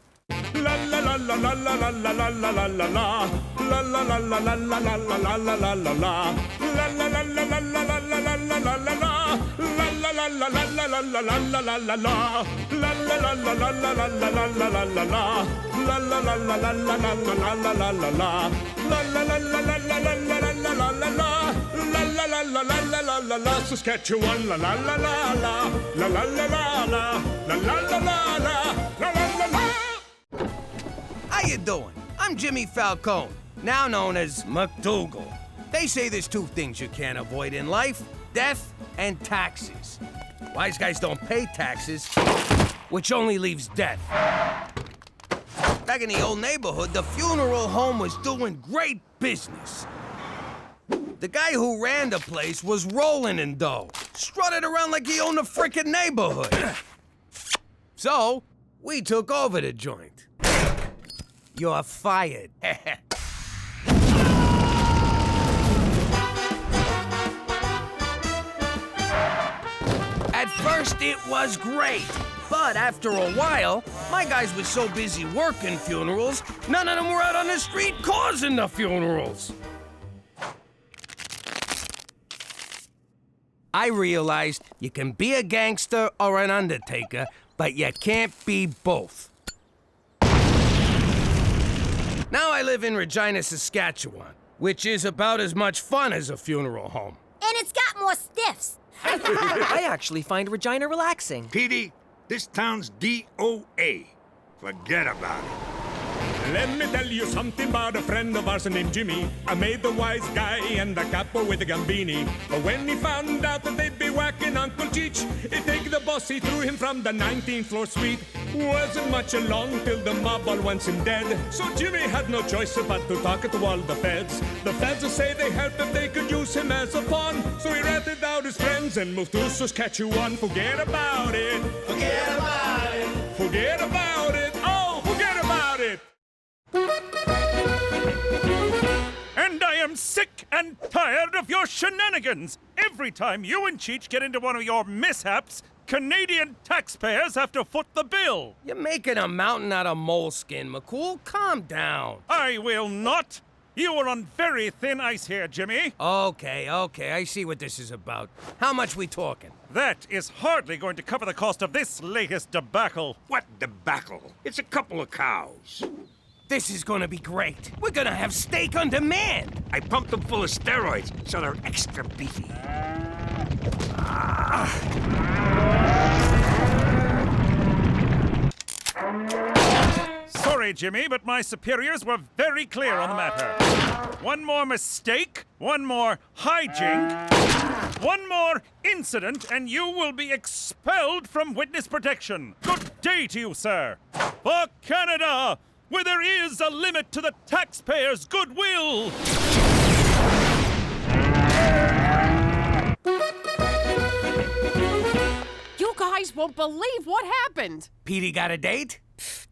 Speaker 5: La la la la la la la la la la la la la. La la la la la la la la la la la la la. La la la la la la la la la la la la la. La la la la la la la la la la la la. La la la la la la la la la la la la la. La la la la la la la la la la la la la. La la la la la la la la la la la la. La la la la la la la la la. Saskatchewan la la la la la. La la la la la. La la la la la. La la la la.
Speaker 1: How you doing? I'm Jimmy Falcone, now known as McDougal. They say there's two things you can't avoid in life, death and taxes. Wise guys don't pay taxes, which only leaves death. Back in the old neighborhood, the funeral home was doing great business. The guy who ran the place was rolling in dough, strutted around like he owned the frickin' neighborhood. So, we took over the joint. You're fired. At first, it was great. But after a while, my guys were so busy working funerals, none of them were out on the street causing the funerals. I realized you can be a gangster or an undertaker, but you can't be both. Now I live in Regina, Saskatchewan, which is about as much fun as a funeral home.
Speaker 10: And it's got more stiffs.
Speaker 13: I actually find Regina relaxing.
Speaker 20: Petey, this town's DOA. Forget about it.
Speaker 5: Let me tell you something about a friend of ours named Jimmy. I made the wise guy and the capo with the gambini. But when he found out that they'd be whacking Uncle Cheech, he'd take the boss, he threw him from the 19th floor suite. Wasn't much along till the mob all wants him dead. So Jimmy had no choice but to talk to all the feds. The feds say they helped if they could use him as a pawn. So he ratted out his friends and moved to Saskatchewan. Forget about it. Forget about it. Forget about it. Oh, forget about it.
Speaker 8: And I am sick and tired of your shenanigans. Every time you and Cheech get into one of your mishaps, Canadian taxpayers have to foot the bill.
Speaker 1: You're making a mountain out of moleskin, McCool. Calm down.
Speaker 8: I will not. You are on very thin ice here, Jimmy.
Speaker 1: Okay, I see what this is about. How much we talking?
Speaker 8: That is hardly going to cover the cost of this latest debacle.
Speaker 20: What debacle? It's a couple of cows.
Speaker 1: This is gonna be great. We're gonna have steak on demand.
Speaker 20: I pumped them full of steroids, so they're extra beefy.
Speaker 8: Sorry, Jimmy, but my superiors were very clear on the matter. One more mistake, one more hijink, one more incident, and you will be expelled from witness protection. Good day to you, sir. For Canada, where there is a limit to the taxpayers' goodwill.
Speaker 12: You guys won't believe what happened.
Speaker 1: Petey got a date?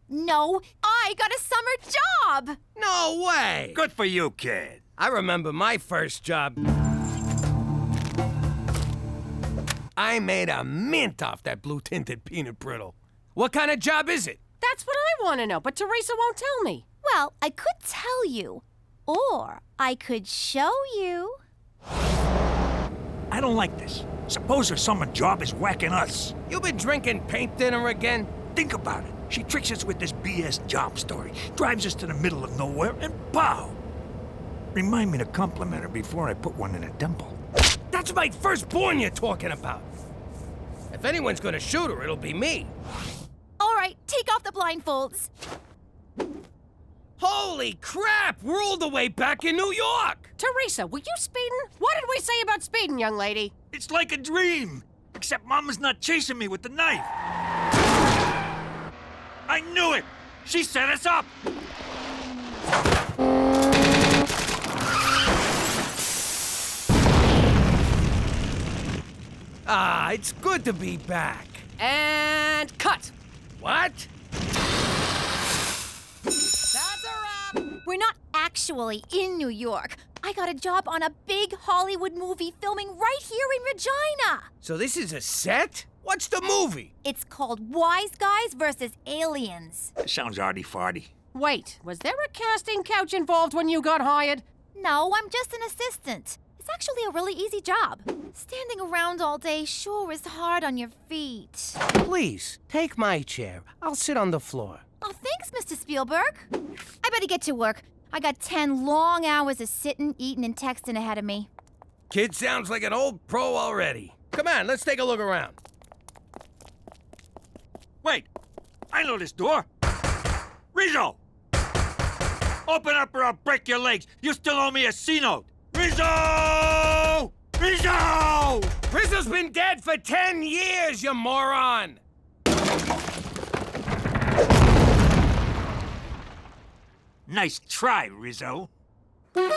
Speaker 15: No, I got a summer job.
Speaker 1: No way.
Speaker 20: Good for you, kid.
Speaker 1: I remember my first job. I made a mint off that blue-tinted peanut brittle. What kind of job is it?
Speaker 12: That's what I want to know, but Theresa won't tell me.
Speaker 15: Well, I could tell you, or I could show you.
Speaker 20: I don't like this. Suppose her summer job is whacking us.
Speaker 1: You been drinking paint dinner again?
Speaker 20: Think about it. She tricks us with this BS job story, drives us to the middle of nowhere, and pow! Remind me to compliment her before I put one in a dimple.
Speaker 1: That's my firstborn you're talking about. If anyone's gonna shoot her, it'll be me.
Speaker 15: All right, take off the blindfolds.
Speaker 1: Holy crap! We're all the way back in New York!
Speaker 12: Theresa, were you speeding? What did we say about speeding, young lady?
Speaker 20: It's like a dream, except Mama's not chasing me with the knife. I knew it! She set us up!
Speaker 1: Ah, it's good to be back.
Speaker 12: And cut.
Speaker 1: What?
Speaker 12: That's a wrap.
Speaker 15: We're not actually in New York. I got a job on a big Hollywood movie filming right here in Regina.
Speaker 1: So this is a set? What's the movie?
Speaker 15: It's called Wise Guys versus Aliens.
Speaker 20: Sounds arty-farty.
Speaker 12: Wait, was there a casting couch involved when you got hired?
Speaker 15: No, I'm just an assistant. It's actually a really easy job. Standing around all day sure is hard on your feet.
Speaker 1: Please, take my chair. I'll sit on the floor.
Speaker 15: Oh, thanks, Mr. Spielberg. I better get to work. I got 10 long hours of sitting, eating, and texting ahead of me.
Speaker 1: Kid sounds like an old pro already. Come on, let's take a look around.
Speaker 20: Wait, I know this door. Rizzo! Open up or I'll break your legs. You still owe me a C-note. Rizzo! Rizzo!
Speaker 1: Rizzo's been dead for 10 years, you moron!
Speaker 20: Nice try, Rizzo.
Speaker 10: What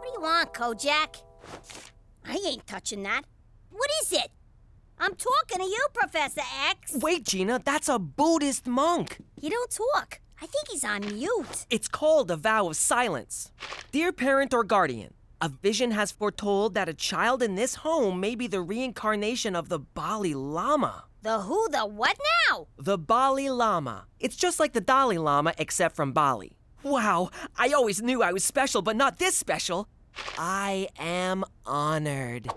Speaker 10: do you want, Kojak? I ain't touching that. What is it? I'm talking to you, Professor X.
Speaker 13: Wait, Gina, that's a Buddhist monk.
Speaker 10: You don't talk. I think he's on mute.
Speaker 13: It's called a vow of silence. Dear parent or guardian, a vision has foretold that a child in this home may be the reincarnation of the Dalai Lama.
Speaker 10: The who, the what now?
Speaker 13: The Dalai Lama. It's just like the Dalai Lama, except from Bali.
Speaker 11: Wow, I always knew I was special, but not this special. I am honored.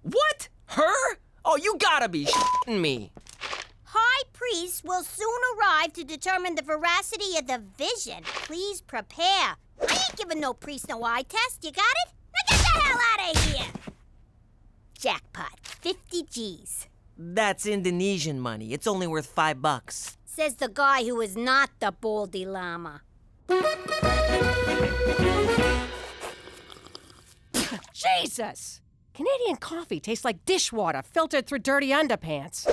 Speaker 11: What? Her? Oh, you gotta be shitting me.
Speaker 10: High Priest will soon arrive to determine the veracity of the vision. Please prepare. I ain't giving no priest no eye test. You got it? Now get the hell out of here! Jackpot, 50 G's.
Speaker 11: That's Indonesian money. It's only worth $5.
Speaker 10: Says the guy who is not the Baldy Llama.
Speaker 12: Jesus! Canadian coffee tastes like dishwater filtered through dirty underpants.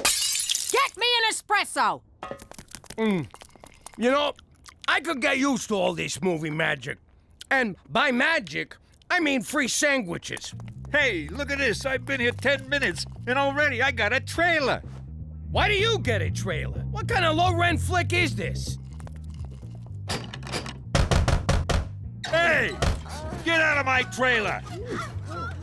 Speaker 12: Get me an espresso!
Speaker 1: You know, I could get used to all this movie magic. And by magic, I mean free sandwiches.
Speaker 20: Hey, look at this. I've been here 10 minutes, and already I got a trailer.
Speaker 1: Why do you get a trailer? What kind of low-rent flick is this?
Speaker 20: Hey! Get out of my trailer!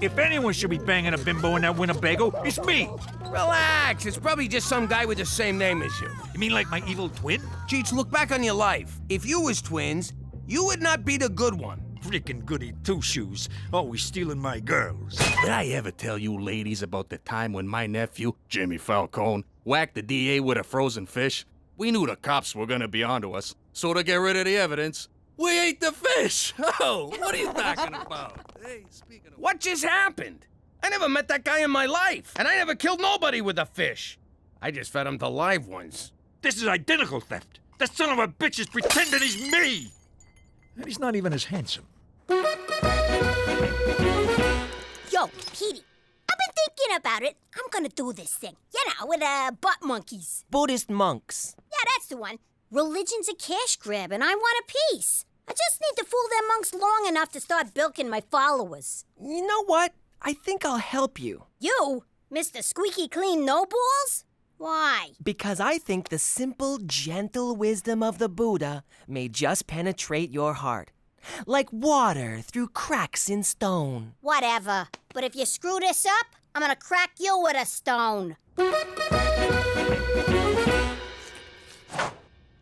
Speaker 20: If anyone should be banging a bimbo in that Winnebago, it's me!
Speaker 1: Relax, it's probably just some guy with the same name as you.
Speaker 20: You mean like my evil twin?
Speaker 1: Cheech, look back on your life. If you was twins, you would not be the good one.
Speaker 20: Freaking goody two-shoes, always stealing my girls.
Speaker 18: Did I ever tell you ladies about the time when my nephew, Jimmy Falcone, whacked the DA with a frozen fish? We knew the cops were gonna be onto us, so to get rid of the evidence, we ate the fish! Oh, what are you talking about? Hey, speaking of...
Speaker 1: What just happened? I never met that guy in my life, and I never killed nobody with a fish. I just fed him to live ones.
Speaker 20: This is identical theft. That son of a bitch is pretending he's me! And he's not even as handsome.
Speaker 10: Yo, Petey, I've been thinking about it. I'm gonna do this thing. You know, with butt monkeys.
Speaker 11: Buddhist monks.
Speaker 10: Yeah, that's the one. Religion's a cash grab, and I want a piece. I just need to fool them monks long enough to start bilking my followers.
Speaker 11: You know what? I think I'll help you.
Speaker 10: You? Mr. Squeaky Clean No Balls? Why?
Speaker 11: Because I think the simple, gentle wisdom of the Buddha may just penetrate your heart. Like water through cracks in stone.
Speaker 10: Whatever. But if you screw this up, I'm gonna crack you with a stone.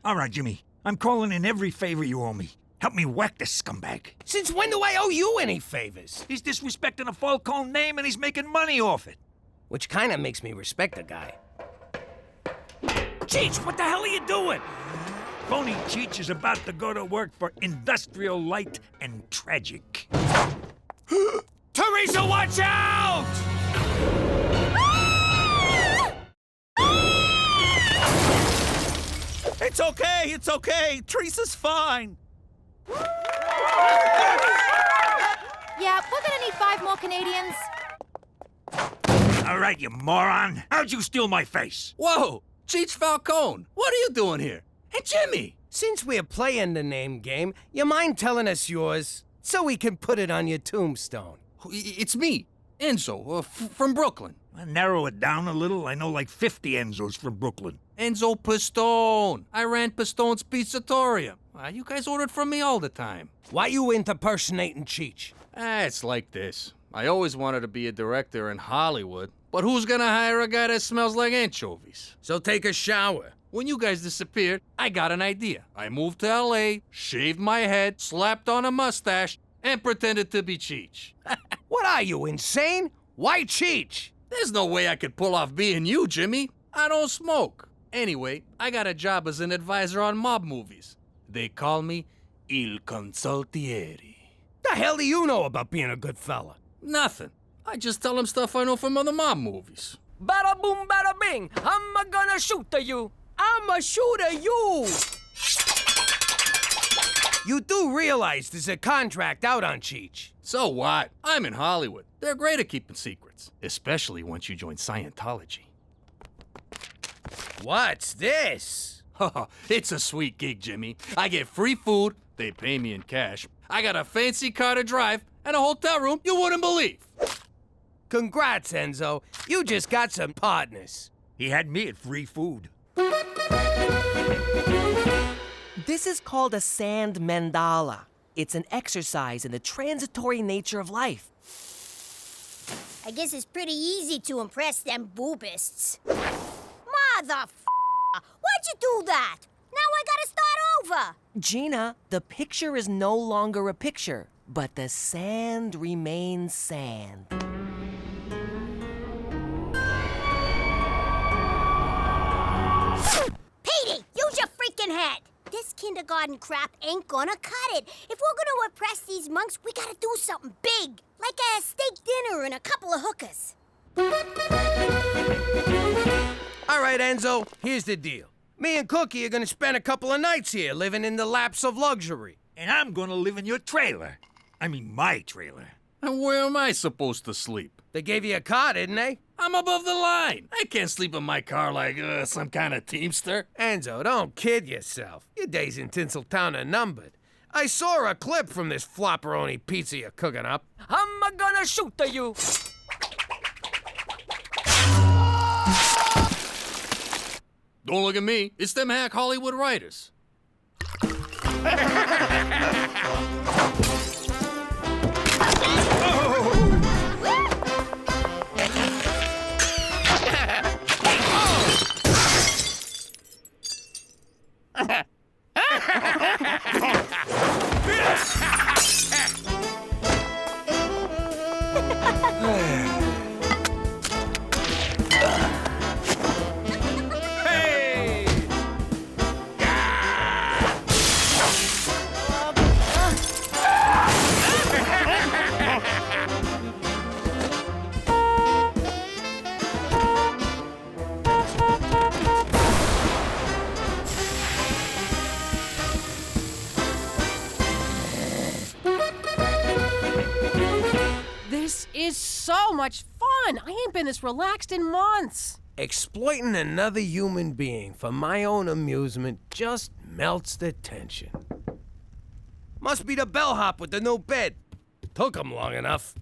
Speaker 20: All right, Jimmy. I'm calling in every favor you owe me. Help me whack this scumbag.
Speaker 1: Since when do I owe you any favors?
Speaker 20: He's disrespecting the Falcone name and he's making money off it.
Speaker 1: Which kind of makes me respect the guy. Cheech, what the hell are you doing?
Speaker 20: Phony Cheech is about to go to work for Industrial Light and Tragic.
Speaker 1: Theresa, watch out!
Speaker 8: It's okay. Teresa's fine.
Speaker 15: Yeah, we're gonna need 5 more Canadians.
Speaker 20: All right, you moron. How'd you steal my face?
Speaker 18: Whoa! Cheech Falcone, what are you doing here? Hey, Jimmy!
Speaker 1: Since we're playing the name game, you mind telling us yours so we can put it on your tombstone?
Speaker 18: It's me, Enzo, from Brooklyn.
Speaker 20: Narrow it down a little. I know like 50 Enzos from Brooklyn.
Speaker 18: Enzo Pistone. I ran Pistone's Pizzatorium. You guys ordered from me all the time.
Speaker 1: Why you impersonating Cheech?
Speaker 18: It's like this. I always wanted to be a director in Hollywood, but who's gonna hire a guy that smells like anchovies?
Speaker 1: So take a shower.
Speaker 18: When you guys disappeared, I got an idea. I moved to L.A., shaved my head, slapped on a mustache, and pretended to be Cheech.
Speaker 1: What are you, insane? Why Cheech?
Speaker 18: There's no way I could pull off being you, Jimmy. I don't smoke. Anyway, I got a job as an advisor on mob movies. They call me Il Consultieri.
Speaker 1: The hell do you know about being a good fella?
Speaker 18: Nothing. I just tell them stuff I know from other mob movies.
Speaker 11: Bada boom, bada bing. I'm gonna shoot at you. I'm shoot at you.
Speaker 1: You do realize there's a contract out on Cheech.
Speaker 18: So what? I'm in Hollywood. They're great at keeping secrets, especially once you join Scientology.
Speaker 1: What's this?
Speaker 18: It's a sweet gig, Jimmy. I get free food, they pay me in cash. I got a fancy car to drive, and a hotel room you wouldn't believe.
Speaker 1: Congrats, Enzo. You just got some partners.
Speaker 20: He had me at free food.
Speaker 11: This is called a sand mandala. It's an exercise in the transitory nature of life.
Speaker 10: I guess it's pretty easy to impress them boobists. Why'd you do that? Now I gotta start over.
Speaker 11: Gina, the picture is no longer a picture, but the sand remains sand.
Speaker 10: Petey, use your freaking head. This kindergarten crap ain't gonna cut it. If we're gonna oppress these monks, we gotta do something big. Like a steak dinner and a couple of hookers.
Speaker 1: All right, Enzo, here's the deal. Me and Cookie are gonna spend a couple of nights here, living in the laps of luxury.
Speaker 7: And I'm gonna live in your trailer. I mean, my trailer.
Speaker 3: And where am I supposed to sleep?
Speaker 1: They gave you a car, didn't they?
Speaker 3: I'm above the line. I can't sleep in my car like some kind of teamster.
Speaker 1: Enzo, don't kid yourself. Your days in Tinseltown are numbered. I saw a clip from this flopperoni pizza you're cooking up.
Speaker 11: I'm gonna shoot you.
Speaker 3: Don't look at me. It's them hack Hollywood writers.
Speaker 12: This is so much fun. I ain't been this relaxed in months.
Speaker 1: Exploiting another human being for my own amusement just melts the tension. Must be the bellhop with the new bed. Took him long enough.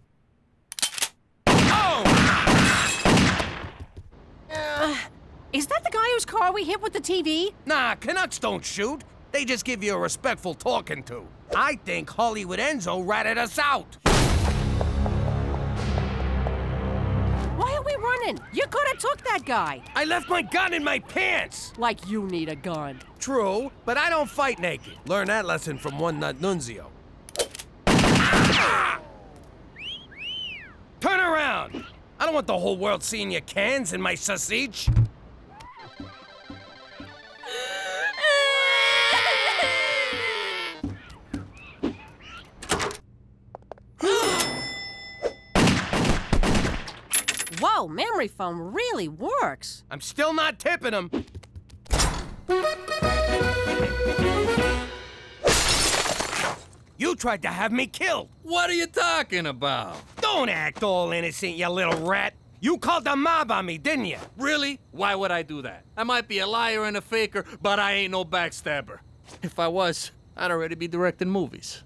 Speaker 1: Oh!
Speaker 12: Is that the guy whose car we hit with the TV?
Speaker 1: Nah, Canucks don't shoot. They just give you a respectful talking to. I think Hollywood Enzo ratted us out.
Speaker 12: Why are we running? You could have took that guy.
Speaker 1: I left my gun in my pants.
Speaker 12: Like you need a gun.
Speaker 1: True, but I don't fight naked. Learn that lesson from One Nut Nunzio. Turn around. I don't want the whole world seeing your cans in my sausage.
Speaker 12: Whoa, memory foam really works.
Speaker 1: I'm still not tipping him. You tried to have me killed.
Speaker 3: What are you talking about?
Speaker 1: Don't act all innocent, you little rat. You called the mob on me, didn't you?
Speaker 3: Really? Why would I do that? I might be a liar and a faker, but I ain't no backstabber. If I was, I'd already be directing movies.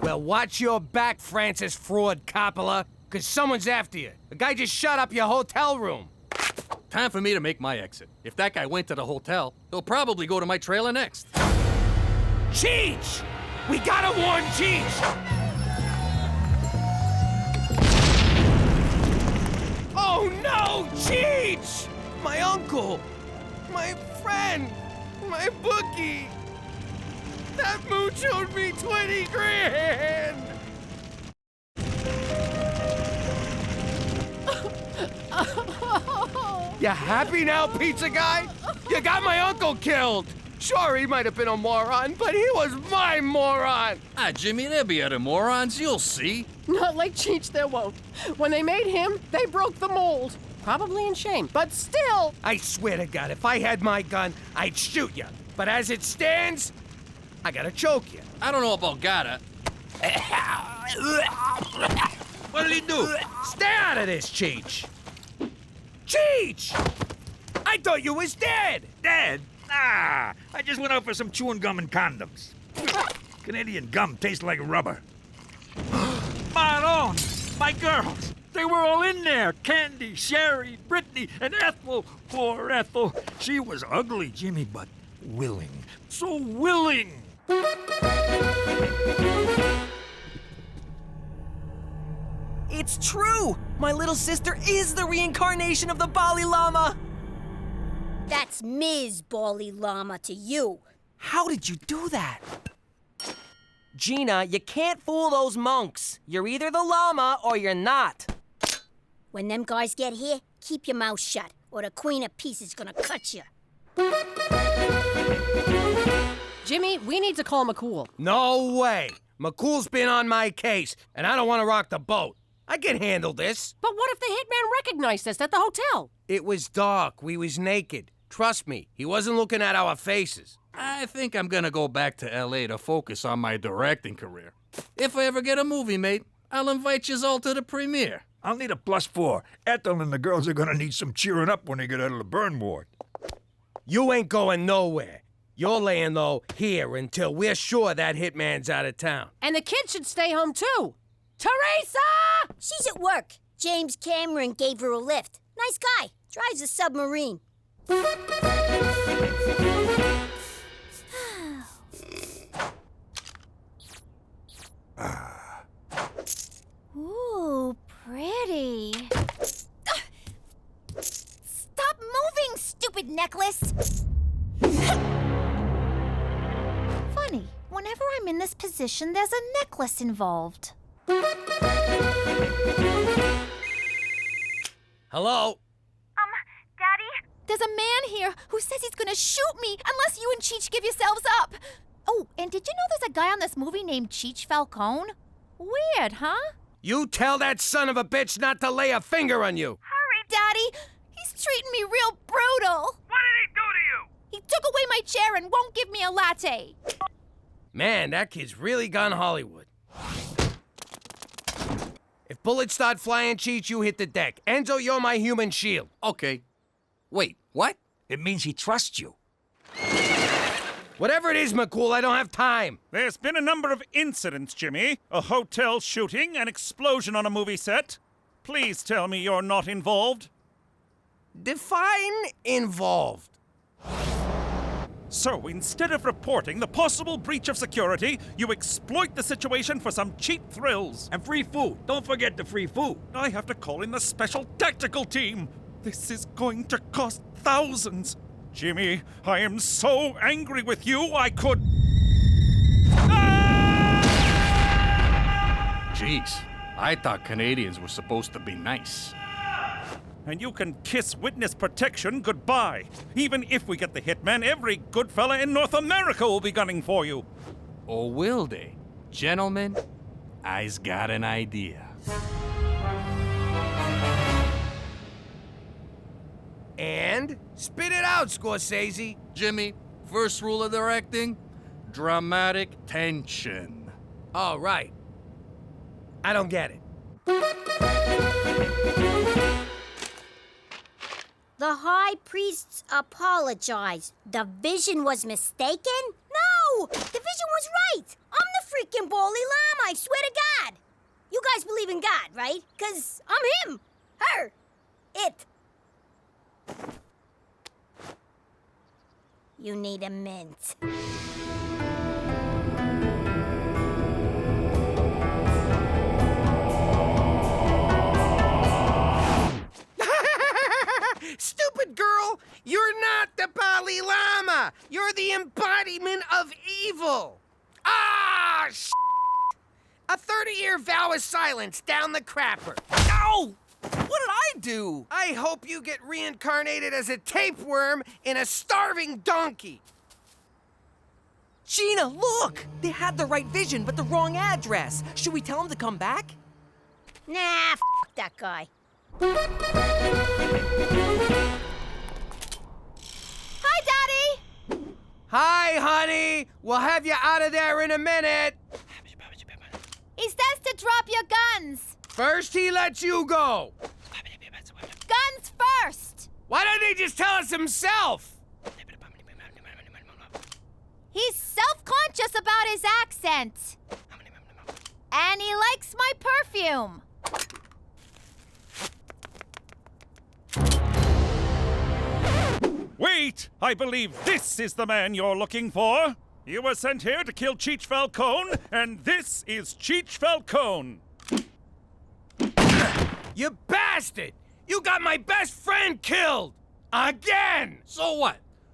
Speaker 1: Well, watch your back, Francis Fraud Coppola, because someone's after you. The guy just shut up your hotel room.
Speaker 3: Time for me to make my exit. If that guy went to the hotel, he'll probably go to my trailer next.
Speaker 1: Cheech! We gotta warn Cheech! Oh no, Cheech! My uncle, my friend, my bookie. That mooch owed me 20 grand! You happy now, pizza guy? You got my uncle killed! Sure, he might have been a moron, but he was my moron!
Speaker 3: Ah, Jimmy, there'll be other morons, you'll see.
Speaker 12: Not like Cheech, there won't. When they made him, they broke the mold. Probably in shame, but still.
Speaker 1: I swear to God, if I had my gun, I'd shoot you. But as it stands, I gotta choke you.
Speaker 3: I don't know about gotta.
Speaker 1: What did he do? Stay out of this, Cheech! Cheech! I thought you was dead!
Speaker 7: Dead? Nah, I just went out for some chewing gum and condoms. Canadian gum tastes like rubber. Maron, my girls, they were all in there. Candy, Sherry, Brittany, and Ethel. Poor Ethel. She was ugly, Jimmy, but willing. So willing.
Speaker 11: It's true! My little sister is the reincarnation of the Bali Lama!
Speaker 10: That's Ms. Bali Lama to you.
Speaker 11: How did you do that? Gina, you can't fool those monks. You're either the llama or you're not.
Speaker 10: When them guys get here, keep your mouth shut, or the Queen of Peace is gonna cut you.
Speaker 12: Jimmy, we need to call McCool.
Speaker 1: No way. McCool's been on my case, and I don't want to rock the boat. I can handle this.
Speaker 12: But what if the hitman recognized us at the hotel?
Speaker 1: It was dark. We was naked. Trust me, he wasn't looking at our faces.
Speaker 3: I think I'm gonna go back to L.A. to focus on my directing career. If I ever get a movie, mate, I'll invite you all to the premiere.
Speaker 20: I'll need a +4. Ethel and the girls are gonna need some cheering up when they get out of the burn ward.
Speaker 1: You ain't going nowhere. You're laying low here until we're sure that hitman's out of town.
Speaker 12: And the kids should stay home, too. Theresa!
Speaker 10: She's at work. James Cameron gave her a lift. Nice guy. Drives a submarine.
Speaker 15: Ooh, pretty. Stop moving, stupid necklace! Funny, whenever I'm in this position, there's a necklace involved.
Speaker 1: Hello?
Speaker 15: Daddy? There's a man here who says he's gonna shoot me unless you and Cheech give yourselves up. Oh, and did you know there's a guy on this movie named Jimmy Falcone? Weird, huh?
Speaker 1: You tell that son of a bitch not to lay a finger on you.
Speaker 15: Hurry, Daddy! He's treating me real brutal. What did he do to you? He took away my chair and won't give me a latte.
Speaker 1: Man, that kid's really gone Hollywood. If bullets start flying, Cheech, you hit the deck. Enzo, you're my human shield.
Speaker 3: Okay. Wait, what?
Speaker 20: It means he trusts you.
Speaker 1: Whatever it is, McCool, I don't have time.
Speaker 8: There's been a number of incidents, Jimmy. A hotel shooting, an explosion on a movie set. Please tell me you're not involved.
Speaker 1: Define involved.
Speaker 8: So instead of reporting the possible breach of security, you exploit the situation for some cheap thrills.
Speaker 20: And free food. Don't forget the free food.
Speaker 8: I have to call in the special tactical team. This is going to cost thousands. Jimmy, I am so angry with you, I could...
Speaker 3: Jeez, I thought Canadians were supposed to be nice.
Speaker 8: And you can kiss witness protection goodbye. Even if we get the hitman, every good fella in North America will be gunning for you.
Speaker 3: Or will they? Gentlemen, I's got an idea.
Speaker 1: And spit it out, Scorsese.
Speaker 3: Jimmy, first rule of directing, dramatic tension.
Speaker 1: Oh, right. I don't get it.
Speaker 10: The high priests apologized. The vision was mistaken? No! The vision was right! I'm the freaking Bally Llama, I swear to God! You guys believe in God, right? 'Cause I'm him, her, it. You need a mint.
Speaker 1: Stupid girl! You're not the Bally Llama! You're the embodiment of evil! Ah, A 30-year vow of silence down the crapper.
Speaker 11: Ow! What did I do?
Speaker 1: I hope you get reincarnated as a tapeworm in a starving donkey.
Speaker 11: Gina, look! They had the right vision, but the wrong address. Should we tell them to come back?
Speaker 10: Nah, f that guy.
Speaker 15: Hi, Daddy!
Speaker 1: Hi, honey! We'll have you out of there in a minute.
Speaker 15: He says to drop your guns.
Speaker 1: First, he lets you go.
Speaker 15: Guns first!
Speaker 1: Why don't he just tell us himself?
Speaker 15: He's self-conscious about his accent. And he likes my perfume.
Speaker 8: Wait! I believe this is the man you're looking for. You were sent here to kill Cheech Falcone, and this is Cheech Falcone.
Speaker 1: You bastard! You got my best friend killed! Again!
Speaker 3: So what?